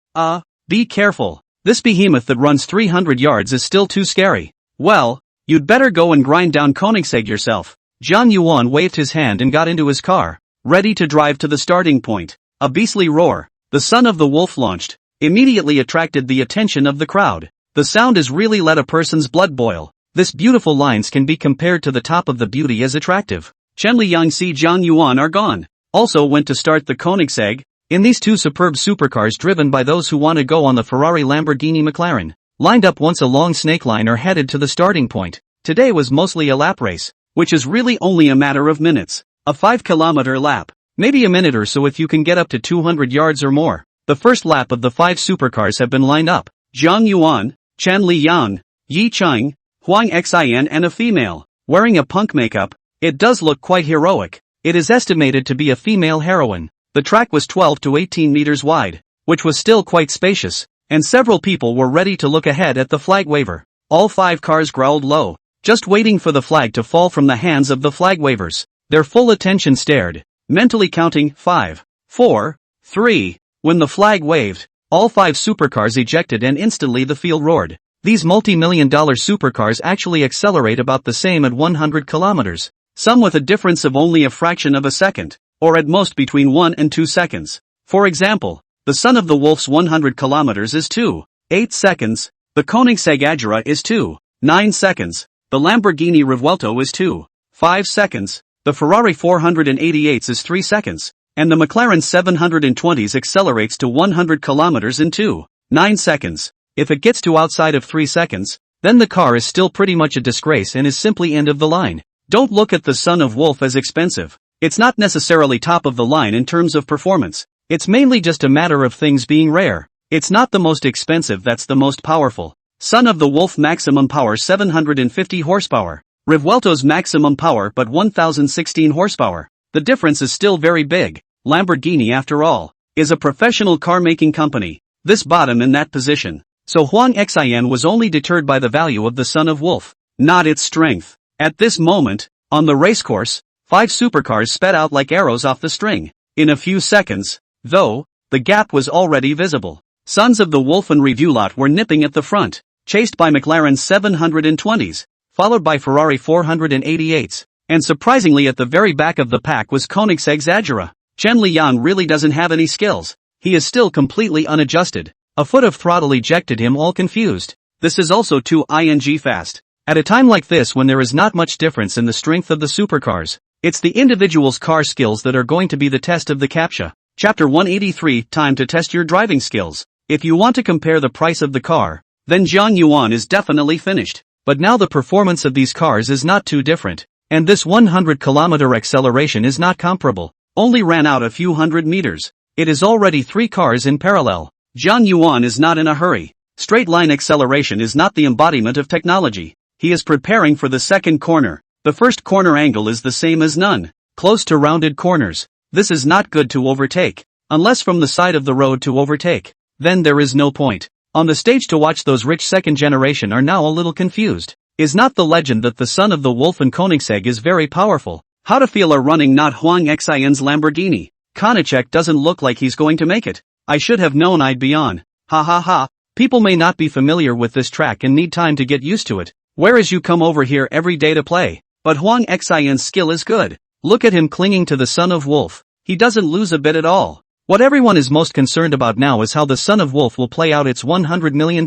Speaker 1: Be careful. This behemoth that runs 300 yards is still too scary. Well, you'd better go and grind down Koenigsegg yourself. Zhang Yuan waved his hand and got into his car, ready to drive to the starting point. A beastly roar, the son of the wolf launched, immediately attracted the attention of the crowd. The sound has really let a person's blood boil. This beautiful lines can be compared to the top of the beauty as attractive. Chen Liyang and Zhang Yuan are gone. Also went to start the Koenigsegg. In these two superb supercars driven by those who want to go on the Ferrari, Lamborghini, McLaren, lined up once a long snake line or headed to the starting point. Today was mostly a lap race, which is really only a matter of minutes. A 5-kilometer lap. Maybe a minute or so if you can get up to 200 yards or more. The first lap of the 5 supercars have been lined up. Zhang Yuan, Chen Liyang, Yi Qing, Huang Xin and a female, wearing a punk makeup. It does look quite heroic. It is estimated to be a female heroine. The track was 12 to 18 meters wide, which was still quite spacious, and several people were ready to look ahead at the flag waver. All 5 cars growled low, just waiting for the flag to fall from the hands of the flag wavers. Their full attention stared, mentally counting 5, 4, 3. When the flag waved, all 5 supercars ejected and instantly the field roared. These multi-million-dollar supercars actually accelerate about the same at 100 kilometers, some with a difference of only a fraction of a second, or at most between 1 and 2 seconds. For example, the son of the wolf's 100 kilometers is 2.8 seconds, the Koenigsegg Agera is 2.9 seconds, the Lamborghini Revuelto is 2.5 seconds, the Ferrari 488s is 3 seconds, and the McLaren 720s accelerates to 100 kilometers in 2.9 seconds. If it gets to outside of 3 seconds, then the car is still pretty much a disgrace and is simply end of the line. Don't look at the son of wolf as expensive. It's not necessarily top of the line in terms of performance. It's mainly just a matter of things being rare. It's not the most expensive that's the most powerful. Son of the wolf maximum power 750 horsepower. Revuelto's maximum power but 1016 horsepower. The difference is still very big. Lamborghini, after all, is a professional car-making company. This bottom in that position. So Huang Xin was only deterred by the value of the son of wolf, not its strength. At this moment, on the racecourse, 5 supercars sped out like arrows off the string. In a few seconds, though, the gap was already visible. Sons of the wolf and Revuelot were nipping at the front. chased by McLaren 720s, followed by Ferrari 488s, and surprisingly at the very back of the pack was Koenigsegg Agera. Chen Liyang really doesn't have any skills. He is still completely unadjusted. A foot of throttle ejected him all confused. This is also too fast. At a time like this when there is not much difference in the strength of the supercars, it's the individual's car skills that are going to be the test of the CAPTCHA. Chapter 183, Time to test your driving skills. If you want to compare the price of the car, then Jiang Yuan is definitely finished. But now the performance of these cars is not too different, and this 100-kilometer acceleration is not comparable. Only ran out a few hundred meters. It is already 3 cars in parallel. Jiang Yuan is not in a hurry. Straight line acceleration is not the embodiment of technology. He is preparing for the second corner. The first corner angle is the same as none. Close to rounded corners. This is not good to overtake. Unless from the side of the road to overtake. Then there is no point. On the stage to watch those rich second generation are now a little confused. Is not the legend that the son of the wolf and Koenigsegg is very powerful? How to feel are running not Huang Xian's Lamborghini. Koenigsegg doesn't look like he's going to make it. I should have known I'd be on. Ha ha ha. People may not be familiar with this track and need time to get used to it. Whereas you come over here every day to play. But Huang Xian's skill is good. Look at him clinging to the son of wolf. He doesn't lose a bit at all. What everyone is most concerned about now is how the son of wolf will play out its $100 million.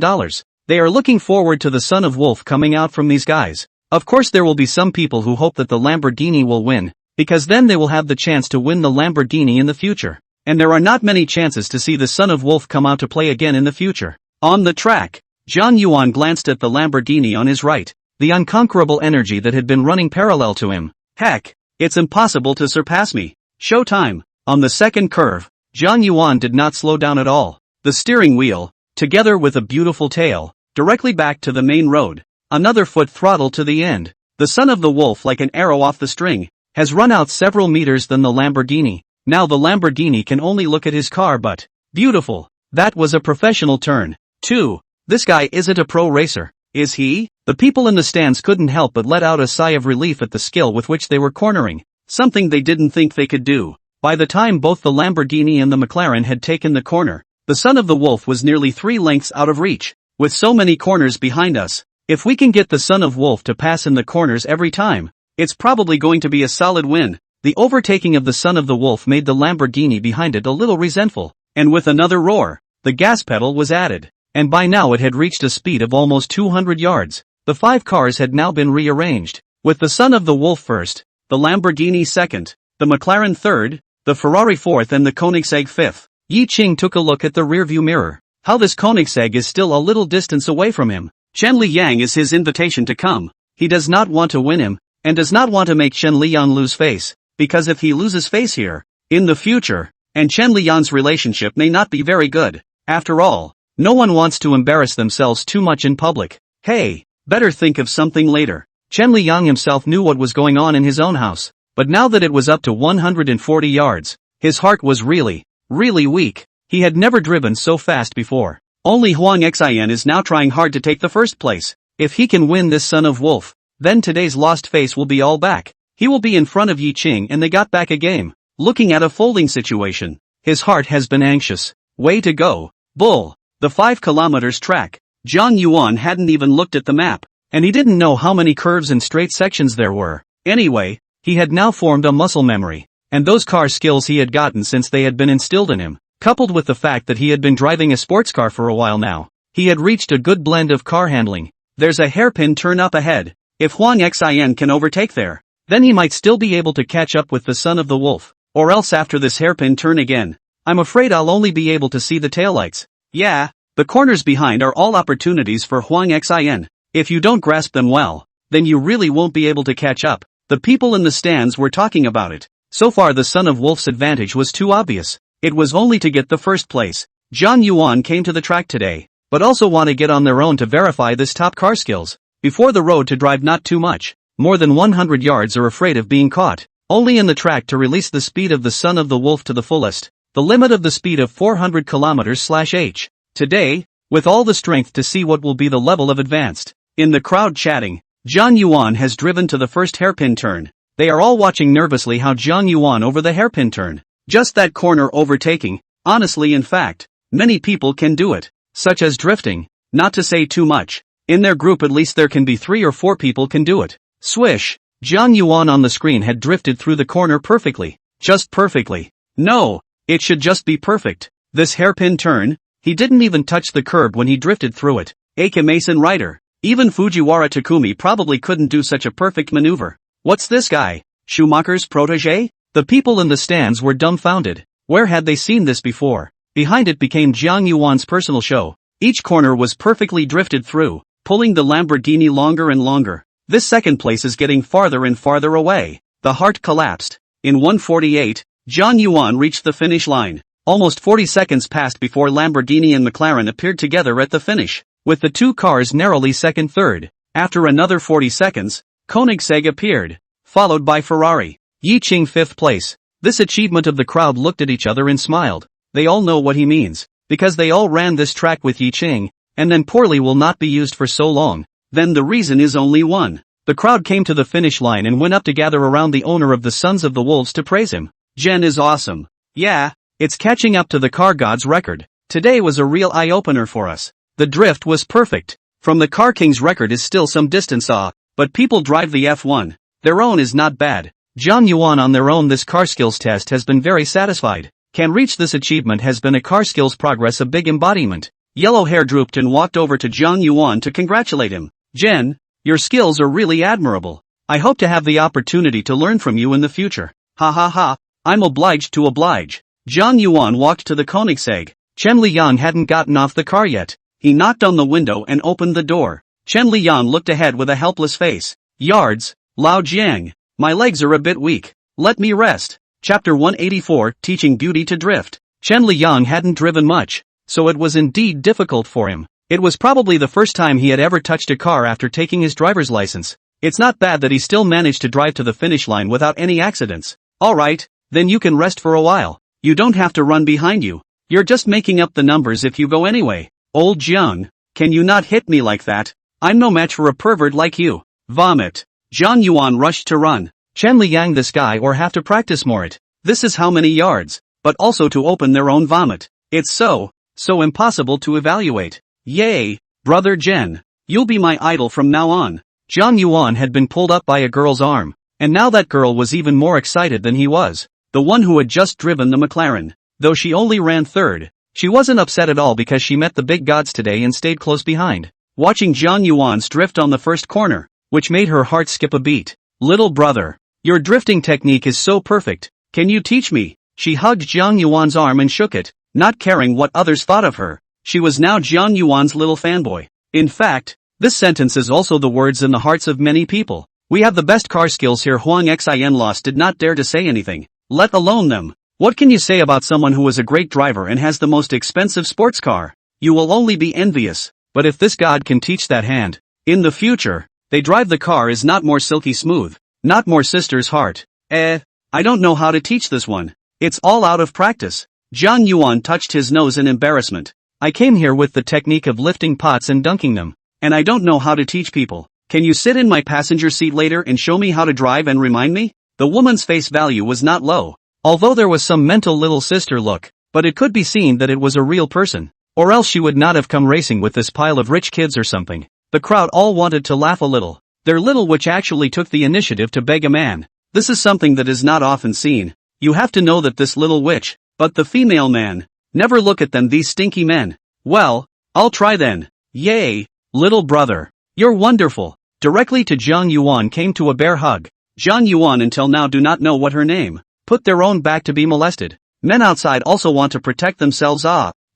Speaker 1: They are looking forward to the son of wolf coming out from these guys. Of course there will be some people who hope that the Lamborghini will win, because then they will have the chance to win the Lamborghini in the future. And there are not many chances to see the son of wolf come out to play again in the future. On the track, Jiang Yuan glanced at the Lamborghini on his right, the unconquerable energy that had been running parallel to him. Heck, it's impossible to surpass me. Showtime. On the second curve, Jiang Yuan did not slow down at all. The steering wheel, together with a beautiful tail, directly back to the main road. Another foot throttle to the end. The son of the wolf, like an arrow off the string, has run out several meters than the Lamborghini. Now the Lamborghini can only look at his car but, beautiful. That was a professional turn. 2. This guy isn't a pro racer, is he? The people in the stands couldn't help but let out a sigh of relief at the skill with which they were cornering. Something they didn't think they could do. By the time both the Lamborghini and the McLaren had taken the corner, the son of the wolf was nearly 3 lengths out of reach. With so many corners behind us, if we can get the son of wolf to pass in the corners every time, it's probably going to be a solid win. The overtaking of the son of the wolf made the Lamborghini behind it a little resentful, and with another roar, the gas pedal was added, and by now it had reached a speed of almost 200 yards. The 5 cars had now been rearranged, with the son of the wolf first, the Lamborghini second, the McLaren third, the Ferrari fourth and the Koenigsegg fifth. Yi Qing took a look at the rearview mirror. How this Koenigsegg is still a little distance away from him. Chen Liyang is his invitation to come. He does not want to win him, and does not want to make Chen Liyang lose face, because if he loses face here, in the future, and Chen Liyang's relationship may not be very good. After all, no one wants to embarrass themselves too much in public. Hey, better think of something later. Chen Liyang himself knew what was going on in his own house, but now that it was up to 140 yards, his heart was really weak. He had never driven so fast before. Only Huang Xian is now trying hard to take the first place. If he can win this son of wolf, then today's lost face will be all back. He will be in front of Yi Qing and they got back a game. Looking at a folding situation. His heart has been anxious. Way to go, bull. The 5 kilometers track. Jiang Yuan hadn't even looked at the map, and he didn't know how many curves and straight sections there were. Anyway, he had now formed a muscle memory, and those car skills he had gotten since they had been instilled in him, coupled with the fact that he had been driving a sports car for a while now. He had reached a good blend of car handling. There's a hairpin turn up ahead. If Huang Xian can overtake there, then he might still be able to catch up with the son of the wolf, or else after this hairpin turn again, I'm afraid I'll only be able to see the taillights. Yeah, the corners behind are all opportunities for Huang Xian. If you don't grasp them well, then you really won't be able to catch up. The people in the stands were talking about it. So far the son of wolf's advantage was too obvious. It was only to get the first place. Jiang Yuan came to the track today, but also want to get on their own to verify this top car skills. Before the road to drive not too much, more than 100 yards are afraid of being caught. Only in the track to release the speed of the son of the wolf to the fullest. The limit of the speed of 400 km/h. Today, with all the strength to see what will be the level of advanced. In the crowd chatting, Jiang Yuan has driven to the first hairpin turn. They are all watching nervously how Jiang Yuan over the hairpin turn. Just that corner overtaking. Honestly, in fact, many people can do it. Such as drifting. Not to say too much. In their group at least there can be 3 or 4 people can do it. Swish! Jiang Yuan on the screen had drifted through the corner perfectly. Just perfectly. No, it should just be perfect. This hairpin turn, he didn't even touch the curb when he drifted through it. Aka Mason Rider. Even Fujiwara Takumi probably couldn't do such a perfect maneuver. What's this guy? Schumacher's protege? The people in the stands were dumbfounded. Where had they seen this before? Behind it became Jiang Yuan's personal show. Each corner was perfectly drifted through, pulling the Lamborghini longer and longer. This second place is getting farther and farther away. The heart collapsed. In 1:48, Jiang Yuan reached the finish line. Almost 40 seconds passed before Lamborghini and McLaren appeared together at the finish, with the 2 cars narrowly second-third. After another 40 seconds, Koenigsegg appeared, followed by Ferrari. Yi Qing 5th place. This achievement of the crowd looked at each other and smiled. They all know what he means, because they all ran this track with Yi Qing, and then poorly will not be used for so long. Then the reason is only one. The crowd came to the finish line and went up to gather around the owner of the Sons of the Wolves to praise him. Jen is awesome. Yeah, it's catching up to the car god's record. Today was a real eye-opener for us. The drift was perfect. From the Car King's record is still some distance off, but people drive the F1. Their own is not bad. Jiang Yuan on their own this car skills test has been very satisfied. Can reach this achievement has been a car skills progress a big embodiment. Yellow hair drooped and walked over to Jiang Yuan to congratulate him. Jen, your skills are really admirable. I hope to have the opportunity to learn from you in the future. Ha ha ha, I'm obliged to oblige. Jiang Yuan walked to the Koenigsegg. Chen Liyang hadn't gotten off the car yet. He knocked on the window and opened the door. Chen Liyang looked ahead with a helpless face. Yards, Lao Jiang. My legs are a bit weak. Let me rest. Chapter 184, Teaching Beauty to Drift. Chen Liyang hadn't driven much, so it was indeed difficult for him. It was probably the first time he had ever touched a car after taking his driver's license. It's not bad that he still managed to drive to the finish line without any accidents. Alright, then you can rest for a while. You don't have to run behind you. You're just making up the numbers if you go anyway. Old Jiang, can you not hit me like that? I'm no match for a pervert like you. Vomit. Jiang Yuan rushed to run. Chen Liyang this guy or have to practice more it. This is how many yards, but also to open their own vomit. It's so impossible to evaluate. Yay, brother Jen. You'll be my idol from now on. Jiang Yuan had been pulled up by a girl's arm, and now that girl was even more excited than he was. The one who had just driven the McLaren. Though she only ran third, she wasn't upset at all because she met the big gods today and stayed close behind, watching Jiang Yuan's drift on the first corner, which made her heart skip a beat. Little brother, your drifting technique is so perfect. Can you teach me? She hugged Jiang Yuan's arm and shook it, not caring what others thought of her. She was now Jiang Yuan's little fanboy. In fact, this sentence is also the words in the hearts of many people. We have the best car skills here. Huang Xin Lost did not dare to say anything, let alone them. What can you say about someone who is a great driver and has the most expensive sports car? You will only be envious. But if this god can teach that hand, in the future, they drive the car is not more silky smooth, not more sister's heart. I don't know how to teach this one. It's all out of practice. Jiang Yuan touched his nose in embarrassment. I came here with the technique of lifting pots and dunking them, and I don't know how to teach people. Can you sit in my passenger seat later and show me how to drive and remind me? The woman's face value was not low, although there was some mental little sister look, but it could be seen that it was a real person, or else she would not have come racing with this pile of rich kids or something. The crowd all wanted to laugh a little. Their little witch actually took the initiative to beg a man. This is something that is not often seen. You have to know that this little witch, but the female man, never look at them these stinky men. Well, I'll try then. Yay, little brother. You're wonderful. Directly to Jiang Yuan came to a bear hug. Jiang Yuan until now do not know what her name. Put their own back to be molested. Men outside also want to protect themselves.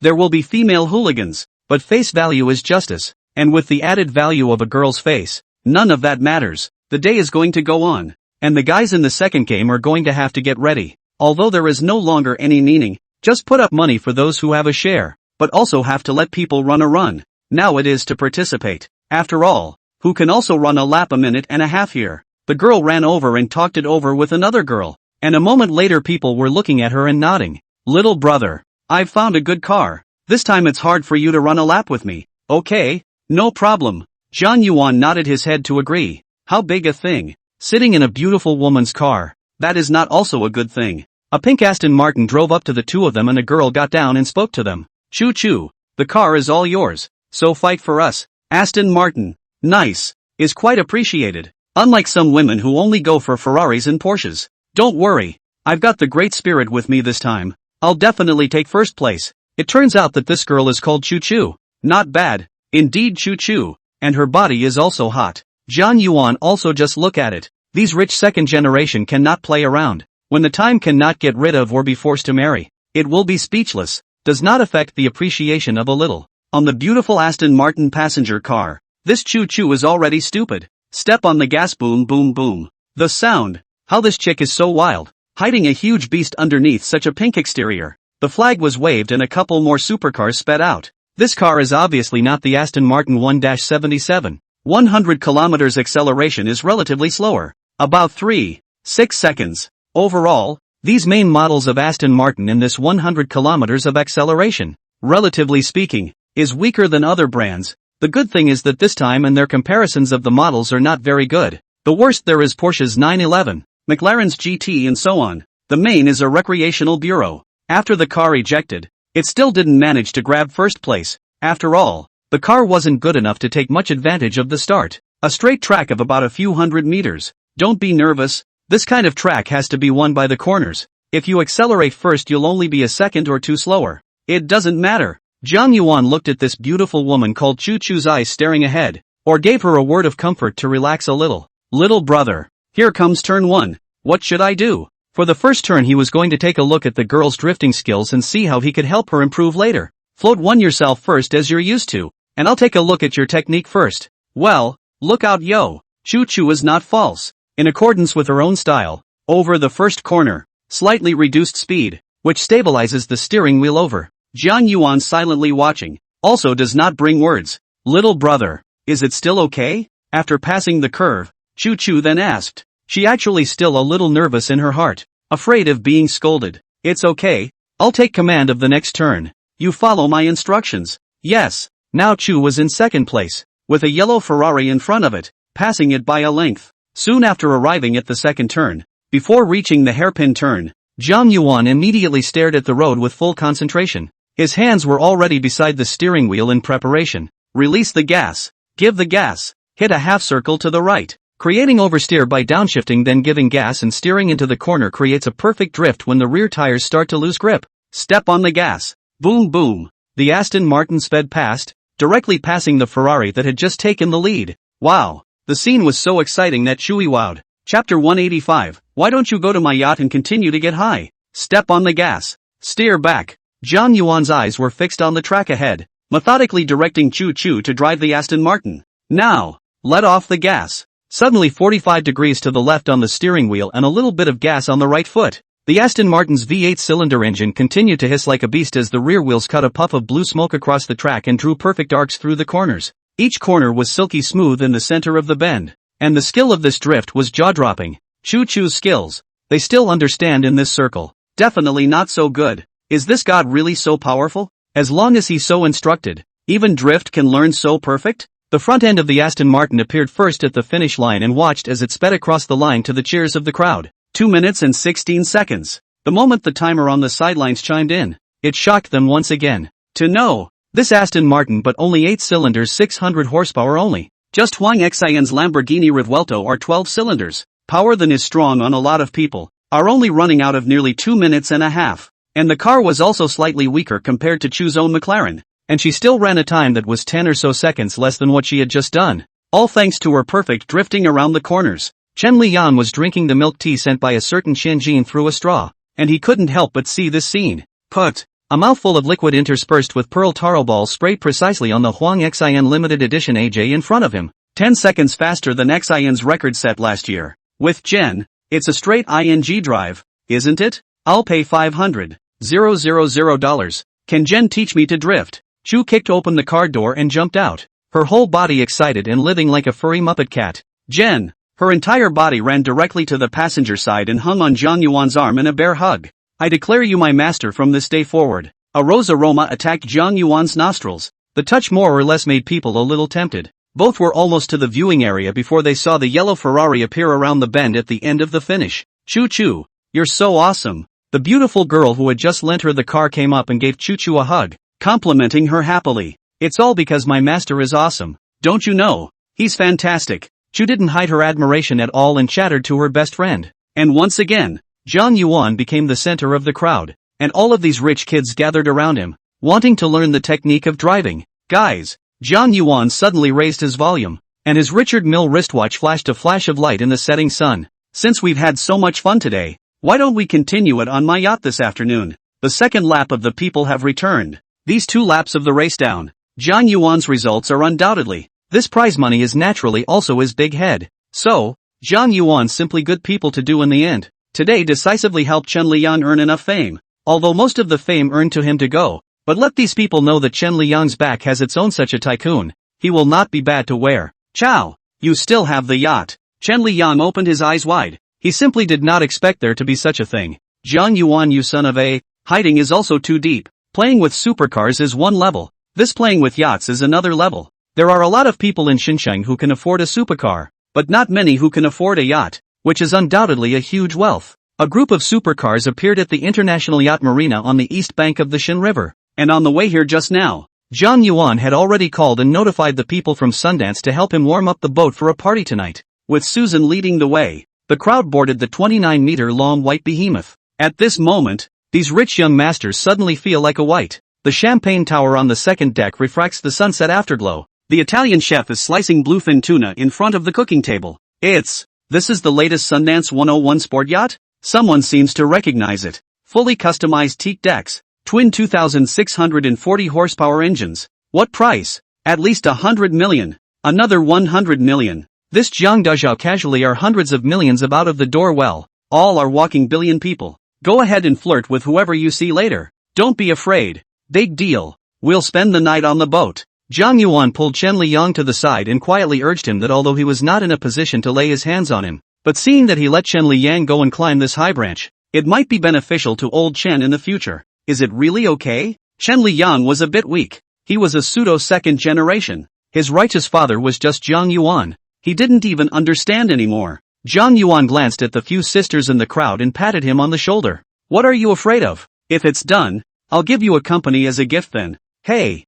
Speaker 1: There will be female hooligans, but face value is justice, and with the added value of a girl's face, none of that matters. The day is going to go on, and the guys in the second game are going to have to get ready. Although there is no longer any meaning, just put up money for those who have a share, but also have to let people run a run. Now it is to participate. After all, who can also run a lap a minute and a half here? The girl ran over and talked it over with another girl, and a moment later people were looking at her and nodding. Little brother, I've found a good car. This time it's hard for you to run a lap with me. Okay, no problem. Jiang Yuan nodded his head to agree. How big a thing. Sitting in a beautiful woman's car. That is not also a good thing. A pink Aston Martin drove up to the two of them and a girl got down and spoke to them. Choo choo, the car is all yours, so fight for us. Aston Martin. Nice. Is quite appreciated. Unlike some women who only go for Ferraris and Porsches. Don't worry. I've got the great spirit with me this time. I'll definitely take first place. It turns out that this girl is called Choo Choo. Not bad. Indeed, Choo Choo. And her body is also hot. John Yuan also, just look at it. These rich second generation cannot play around. When the time cannot get rid of or be forced to marry, it will be speechless. Does not affect the appreciation of a little. On the beautiful Aston Martin passenger car. This Choo Choo is already stupid. Step on the gas, boom boom boom. The sound. How this chick is so wild. Hiding a huge beast underneath such a pink exterior. The flag was waved and a couple more supercars sped out. This car is obviously not the Aston Martin 1-77. 100 kilometers acceleration is relatively slower. About 3.6 seconds. Overall, these main models of Aston Martin in this 100 kilometers of acceleration, relatively speaking, is weaker than other brands. The good thing is that this time and their comparisons of the models are not very good. The worst there is Porsche's 911, McLaren's GT and so on. The main is a recreational bureau. After the car ejected, it still didn't manage to grab first place. After all, the car wasn't good enough to take much advantage of the start. A straight track of about a few hundred meters. Don't be nervous. This kind of track has to be won by the corners. If you accelerate first, you'll only be a second or two slower. It doesn't matter. Zhang Yuan looked at this beautiful woman called Choo Choo's eyes staring ahead, or gave her a word of comfort to relax a little. Little brother, here comes turn 1. What should I do? For the first turn he was going to take a look at the girl's drifting skills and see how he could help her improve later. Float one yourself first as you're used to, and I'll take a look at your technique first. Well, look out yo. Choo Choo is not false. In accordance with her own style, over the first corner, slightly reduced speed, which stabilizes the steering wheel over. Zhang Yuan silently watching, also does not bring words. Little brother, is it still okay? After passing the curve, Choo Choo then asked. She actually still a little nervous in her heart, afraid of being scolded. It's okay, I'll take command of the next turn. You follow my instructions. Yes. Now Choo was in second place, with a yellow Ferrari in front of it, passing it by a length. Soon after arriving at the second turn, before reaching the hairpin turn, Zhang Yuan immediately stared at the road with full concentration. His hands were already beside the steering wheel in preparation. Release the gas. Give the gas. Hit a half circle to the right. Creating oversteer by downshifting, then giving gas and steering into the corner creates a perfect drift when the rear tires start to lose grip. Step on the gas. Boom boom. The Aston Martin sped past, directly passing the Ferrari that had just taken the lead. Wow. The scene was so exciting that Chewy wowed. Chapter 185. Why don't you go to my yacht and continue to get high? Step on the gas. Steer back. Zhang Yuan's eyes were fixed on the track ahead, methodically directing Choo Choo to drive the Aston Martin. Now, let off the gas. Suddenly 45 degrees to the left on the steering wheel and a little bit of gas on the right foot. The Aston Martin's V8 cylinder engine continued to hiss like a beast as the rear wheels cut a puff of blue smoke across the track and drew perfect arcs through the corners. Each corner was silky smooth in the center of the bend. And the skill of this drift was jaw-dropping. Choo Choo's skills. They still understand in this circle. Definitely not so good. Is this god really so powerful? As long as he's so instructed, even drift can learn so perfect? The front end of the Aston Martin appeared first at the finish line and watched as it sped across the line to the cheers of the crowd. 2 minutes and 16 seconds. The moment the timer on the sidelines chimed in, it shocked them once again. To know, this Aston Martin but only 8 cylinders, 600 horsepower only. Just Huang Xian's Lamborghini Revuelto are 12 cylinders. Power than is strong on a lot of people, are only running out of nearly 2 minutes and a half. And the car was also slightly weaker compared to Choo's own McLaren, and she still ran a time that was 10 or so seconds less than what she had just done. All thanks to her perfect drifting around the corners. Chen Lian was drinking the milk tea sent by a certain Shenjin through a straw, and he couldn't help but see this scene. Put. A mouthful of liquid interspersed with pearl taro balls sprayed precisely on the Huang Xian limited edition AJ in front of him. 10 seconds faster than Xian's record set last year. With Jen, it's a straight ING drive, isn't it? I'll pay $500,000. Can Jen teach me to drift? Choo kicked open the car door and jumped out, her whole body excited and living like a furry Muppet cat. Jen, her entire body ran directly to the passenger side and hung on Zhang Yuan's arm in a bear hug. I declare you my master from this day forward. A rose aroma attacked Zhang Yuan's nostrils. The touch more or less made people a little tempted. Both were almost to the viewing area before they saw the yellow Ferrari appear around the bend at the end of the finish. Choo Choo, you're so awesome. The beautiful girl who had just lent her the car came up and gave Choo Choo a hug, complimenting her happily. It's all because my master is awesome. don't you know? He's fantastic. Chu didn't hide her admiration at all and chattered to her best friend. And once again, Zhang Yuan became the center of the crowd, and all of these rich kids gathered around him, wanting to learn the technique of driving. Guys, Zhang Yuan suddenly raised his volume, and his Richard Mille wristwatch flashed a flash of light in the setting sun. Since we've had so much fun today, why don't we continue it on my yacht this afternoon? The second lap of the people have returned. These 2 laps of the race down, Zhang Yuan's results are undoubtedly. This prize money is naturally also his big head. So, Zhang Yuan simply good people to do in the end. Today decisively helped Chen Liyang earn enough fame, although most of the fame earned to him to go. But let these people know that Chen Liyang's back has its own such a tycoon. He will not be bad to wear. Chow, you still have the yacht. Chen Liyang opened his eyes wide. He simply did not expect there to be such a thing. Zhang Yuan, you son of a, hiding is also too deep. Playing with supercars is one level. This playing with yachts is another level. There are a lot of people in Xinjiang who can afford a supercar, but not many who can afford a yacht, which is undoubtedly a huge wealth. A group of supercars appeared at the International Yacht Marina on the east bank of the Xin River, and on the way here just now, Zhang Yuan had already called and notified the people from Sundance to help him warm up the boat for a party tonight. With Susan leading the way, the crowd boarded the 29-meter-long white behemoth. At this moment, these rich young masters suddenly feel like a white. The champagne tower on the second deck refracts the sunset afterglow. The Italian chef is slicing bluefin tuna in front of the cooking table. This is the latest Sundance 101 sport yacht? Someone seems to recognize it. Fully customized teak decks, twin 2,640 horsepower engines. What price? At least 100 million. Another 100 million. This Jiangdazhou casually are hundreds of millions of out of the door. Well, all are walking billion people. Go ahead and flirt with whoever you see later. Don't be afraid. Big deal. We'll spend the night on the boat. Zhang Yuan pulled Chen Liyang to the side and quietly urged him that although he was not in a position to lay his hands on him, but seeing that he let Chen Liyang go and climb this high branch, it might be beneficial to old Chen in the future. Is it really okay? Chen Liyang was a bit weak. He was a pseudo-second generation. His righteous father was just Zhang Yuan. He didn't even understand anymore. Zhang Yuan glanced at the few sisters in the crowd and patted him on the shoulder. What are you afraid of? If it's done, I'll give you a company as a gift then. Hey.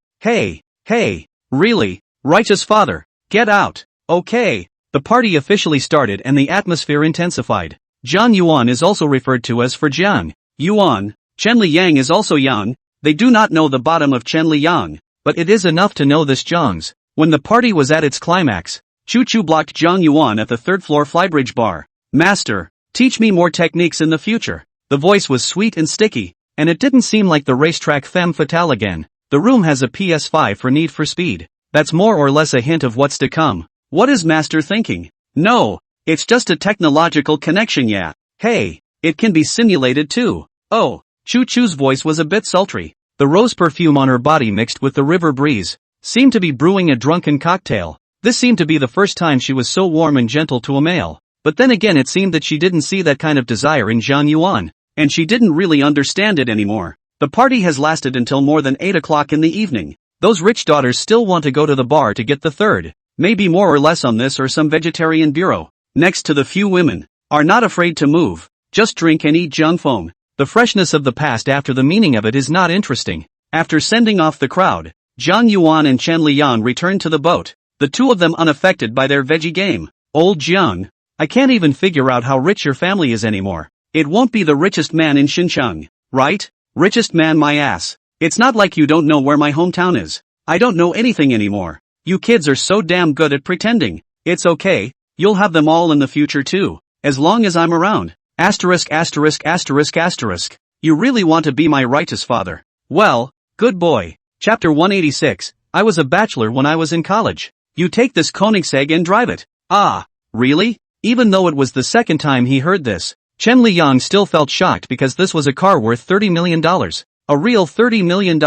Speaker 1: Really? Righteous father, get out. Okay. The party officially started and the atmosphere intensified. Zhang Yuan is also referred to as for Jiang Yuan. Chen Liyang is also young. They do not know the bottom of Chen Liyang, but it is enough to know this Zhang's. When the party was at its climax, Chu Chu blocked Zhang Yuan at the third-floor flybridge bar. Master, teach me more techniques in the future. The voice was sweet and sticky, and it didn't seem like the racetrack femme fatale again. The room has a PS5 for Need for Speed. That's more or less a hint of what's to come. What is Master thinking? No, it's just a technological connection, yeah. Hey, it can be simulated too. Oh, Chu Chu's voice was a bit sultry. The rose perfume on her body mixed with the river breeze seemed to be brewing a drunken cocktail. This seemed to be the first time she was so warm and gentle to a male. But then again it seemed that she didn't see that kind of desire in Zhang Yuan, and she didn't really understand it anymore. The party has lasted until more than 8 o'clock in the evening. Those rich daughters still want to go to the bar to get the third, maybe more or less on this or some vegetarian bureau. Next to the few women, are not afraid to move, just drink and eat jungfeng. The freshness of the past after the meaning of it is not interesting. After sending off the crowd, Zhang Yuan and Chen Liyang returned to the boat, the two of them unaffected by their veggie game. Old Jiang, I can't even figure out how rich your family is anymore. It won't be the richest man in Xinjiang, right? Richest man my ass. It's not like you don't know where my hometown is. I don't know anything anymore. You kids are so damn good at pretending. It's okay, you'll have them all in the future too, as long as I'm around. Asterisk. You really want to be my righteous father. Well, good boy. Chapter 186, I was a bachelor when I was in college. You take this Koenigsegg and drive it. Ah, really? Even though it was the second time he heard this, Chen Liyang still felt shocked because this was a car worth $30 million. A real $30 million.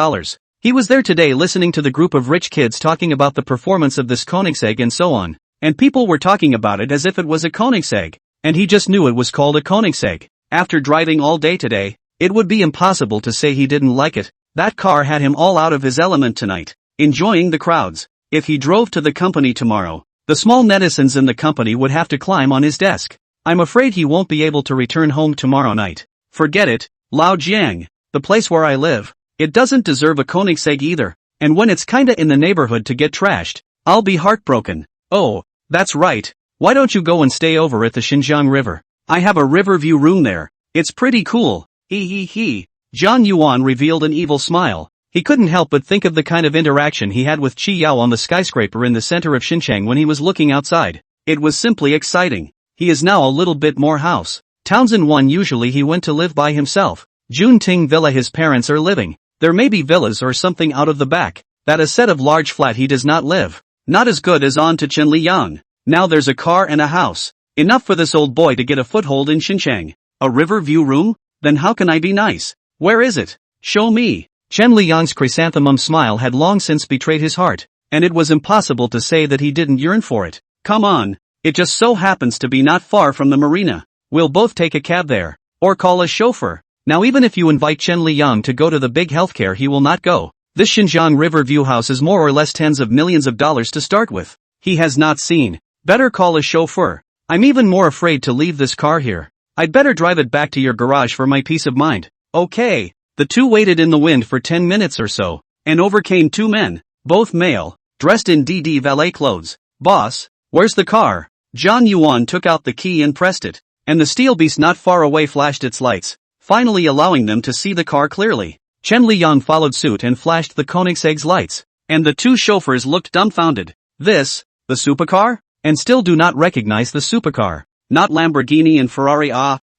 Speaker 1: He was there today listening to the group of rich kids talking about the performance of this Koenigsegg and so on, and people were talking about it as if it was a Koenigsegg, and he just knew it was called a Koenigsegg. After driving all day today, it would be impossible to say he didn't like it. That car had him all out of his element tonight, enjoying the crowds. If he drove to the company tomorrow, the small netizens in the company would have to climb on his desk. I'm afraid he won't be able to return home tomorrow night. Forget it, Lao Jiang. The place where I live, it doesn't deserve a Koenigsegg either, and when it's kinda in the neighborhood to get trashed, I'll be heartbroken. Oh, that's right. Why don't you go and stay over at the Xinjiang River? I have a river view room there. It's pretty cool. Hee hee hee. Zhang Yuan revealed an evil smile. He couldn't help but think of the kind of interaction he had with Qi Yao on the skyscraper in the center of Xinjiang when he was looking outside. It was simply exciting. He is now a little bit more house. Townsend 1 usually he went to live by himself. Junting Villa his parents are living. There may be villas or something out of the back. That a set of large flat he does not live. Not as good as on to Chenliyang. Now there's a car and a house. Enough for this old boy to get a foothold in Xinjiang. A river view room? Then how can I be nice? Where is it? Show me. Chenliyang's chrysanthemum smile had long since betrayed his heart, and it was impossible to say that he didn't yearn for it. Come on. It just so happens to be not far from the marina. We'll both take a cab there. Or call a chauffeur. Now even if you invite Chenliyang to go to the big healthcare he will not go. This Xinjiang River View house is more or less tens of millions of dollars to start with. He has not seen. Better call a chauffeur. I'm even more afraid to leave this car here. I'd better drive it back to your garage for my peace of mind. Okay. The two waited in the wind for 10 minutes or so, and over came two men, both male, dressed in DD valet clothes. Boss, where's the car? Zhang Yuan took out the key and pressed it, and the steel beast not far away flashed its lights, finally allowing them to see the car clearly. Chenliyang followed suit and flashed the Koenigsegg's lights, and the two chauffeurs looked dumbfounded. This, the supercar? And still do not recognize the supercar. Not Lamborghini and Ferrari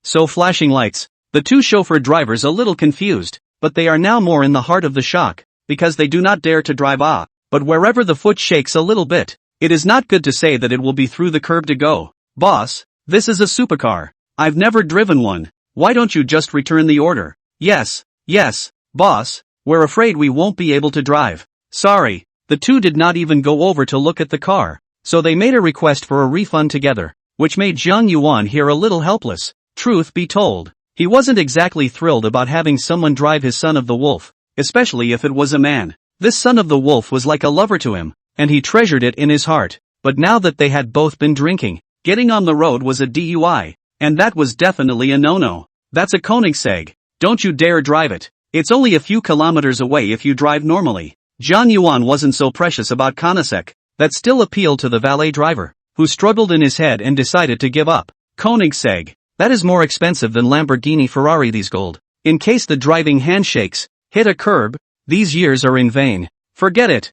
Speaker 1: so flashing lights. The two chauffeur drivers a little confused, but they are now more in the heart of the shock, because they do not dare to drive but wherever the foot shakes a little bit, it is not good to say that it will be through the curb to go. Boss, this is a supercar. I've never driven one. Why don't you just return the order? Yes, boss, we're afraid we won't be able to drive. Sorry. The two did not even go over to look at the car, so they made a request for a refund together, which made Zhang Yuan here a little helpless. Truth be told, he wasn't exactly thrilled about having someone drive his son of the wolf, especially if it was a man. This son of the wolf was like a lover to him, and he treasured it in his heart, but now that they had both been drinking, getting on the road was a DUI, and that was definitely a no-no. That's a Koenigsegg. Don't you dare drive it. It's only a few kilometers away if you drive normally. Zhang Yuan wasn't so precious about Koenigsegg. That still appealed to the valet driver, who struggled in his head and decided to give up. Koenigsegg. That is more expensive than Lamborghini Ferrari these gold. In case the driving handshakes, hit a curb, these years are in vain. Forget it.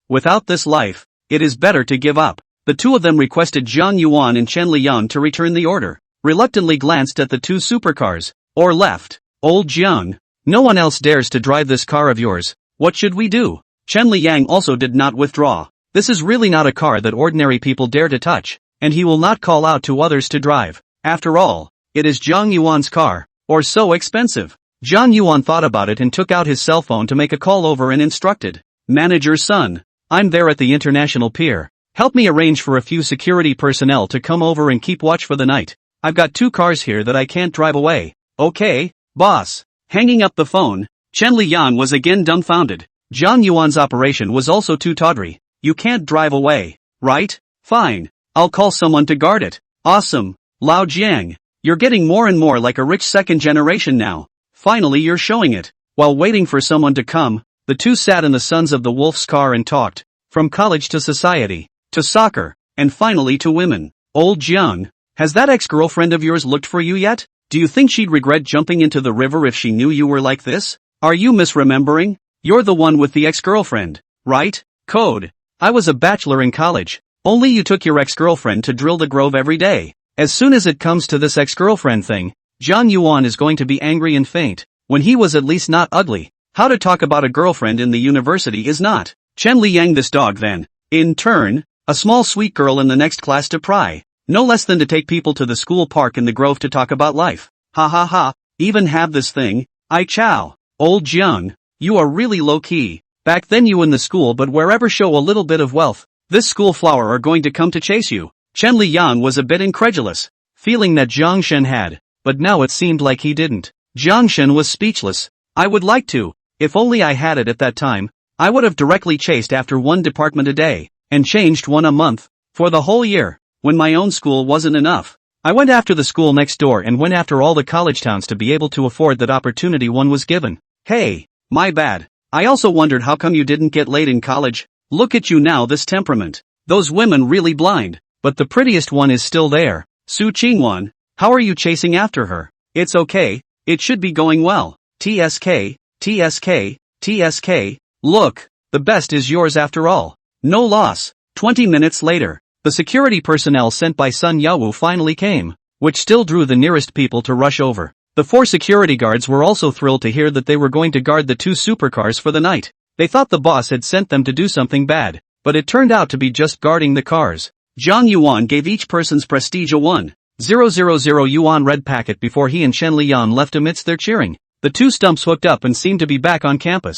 Speaker 1: Without this life, it is better to give up. The two of them requested Zhang Yuan and Chenliyang to return the order, reluctantly glanced at the two supercars, or left. Old Jiang, no one else dares to drive this car of yours. What should we do? Chenliyang also did not withdraw. This is really not a car that ordinary people dare to touch, and he will not call out to others to drive. After all, it is Zhang Yuan's car, or so expensive. Zhang Yuan thought about it and took out his cell phone to make a call over and instructed. Manager's son, I'm there at the international pier. Help me arrange for a few security personnel to come over and keep watch for the night. I've got two cars here that I can't drive away. Okay, boss. Hanging up the phone, Chenliyang was again dumbfounded. Zhang Yuan's operation was also too tawdry. You can't drive away, right? Fine. I'll call someone to guard it. Awesome. Lao Jiang, you're getting more and more like a rich second generation now. Finally you're showing it. While waiting for someone to come, the two sat in the Sons of the Wolf's car and talked. From college to society, to soccer, and finally to women. Old Jiang, has that ex-girlfriend of yours looked for you yet? Do you think she'd regret jumping into the river if she knew you were like this? Are you misremembering? You're the one with the ex-girlfriend, right? Code. I was a bachelor in college. Only you took your ex-girlfriend to drill the grove every day. As soon as it comes to this ex-girlfriend thing, Zhang Yuan is going to be angry and faint. When he was at least not ugly. How to talk about a girlfriend in the university is not. Chenliyang this dog then. In turn, a small sweet girl in the next class to pry. No less than to take people to the school park in the grove to talk about life. Ha ha ha, even have this thing. I chow. Old Jiang, you are really low-key. Back then you in the school but wherever show a little bit of wealth, this school flower are going to come to chase you. Chenliyang was a bit incredulous, feeling that Zhang Shen had, but now it seemed like he didn't. Zhang Shen was speechless. I would like to, if only I had it at that time, I would have directly chased after one department a day, and changed one a month, for the whole year, when my own school wasn't enough. I went after the school next door and went after all the college towns to be able to afford that opportunity one was given. Hey, my bad. I also wondered how come you didn't get laid in college. Look at you now, this temperament. Those women really blind. But the prettiest one is still there. Su Qingwan, how are you chasing after her? It's okay, it should be going well. TSK, TSK, TSK, look, the best is yours after all. No loss. 20 minutes later, the security personnel sent by Sun Yawu finally came, which still drew the nearest people to rush over. The 4 security guards were also thrilled to hear that they were going to guard the 2 supercars for the night. They thought the boss had sent them to do something bad, but it turned out to be just guarding the cars. Zhang Yuan gave each person's prestige a 1,000 yuan red packet before he and Shen Liyan left amidst their cheering. The 2 stumps hooked up and seemed to be back on campus.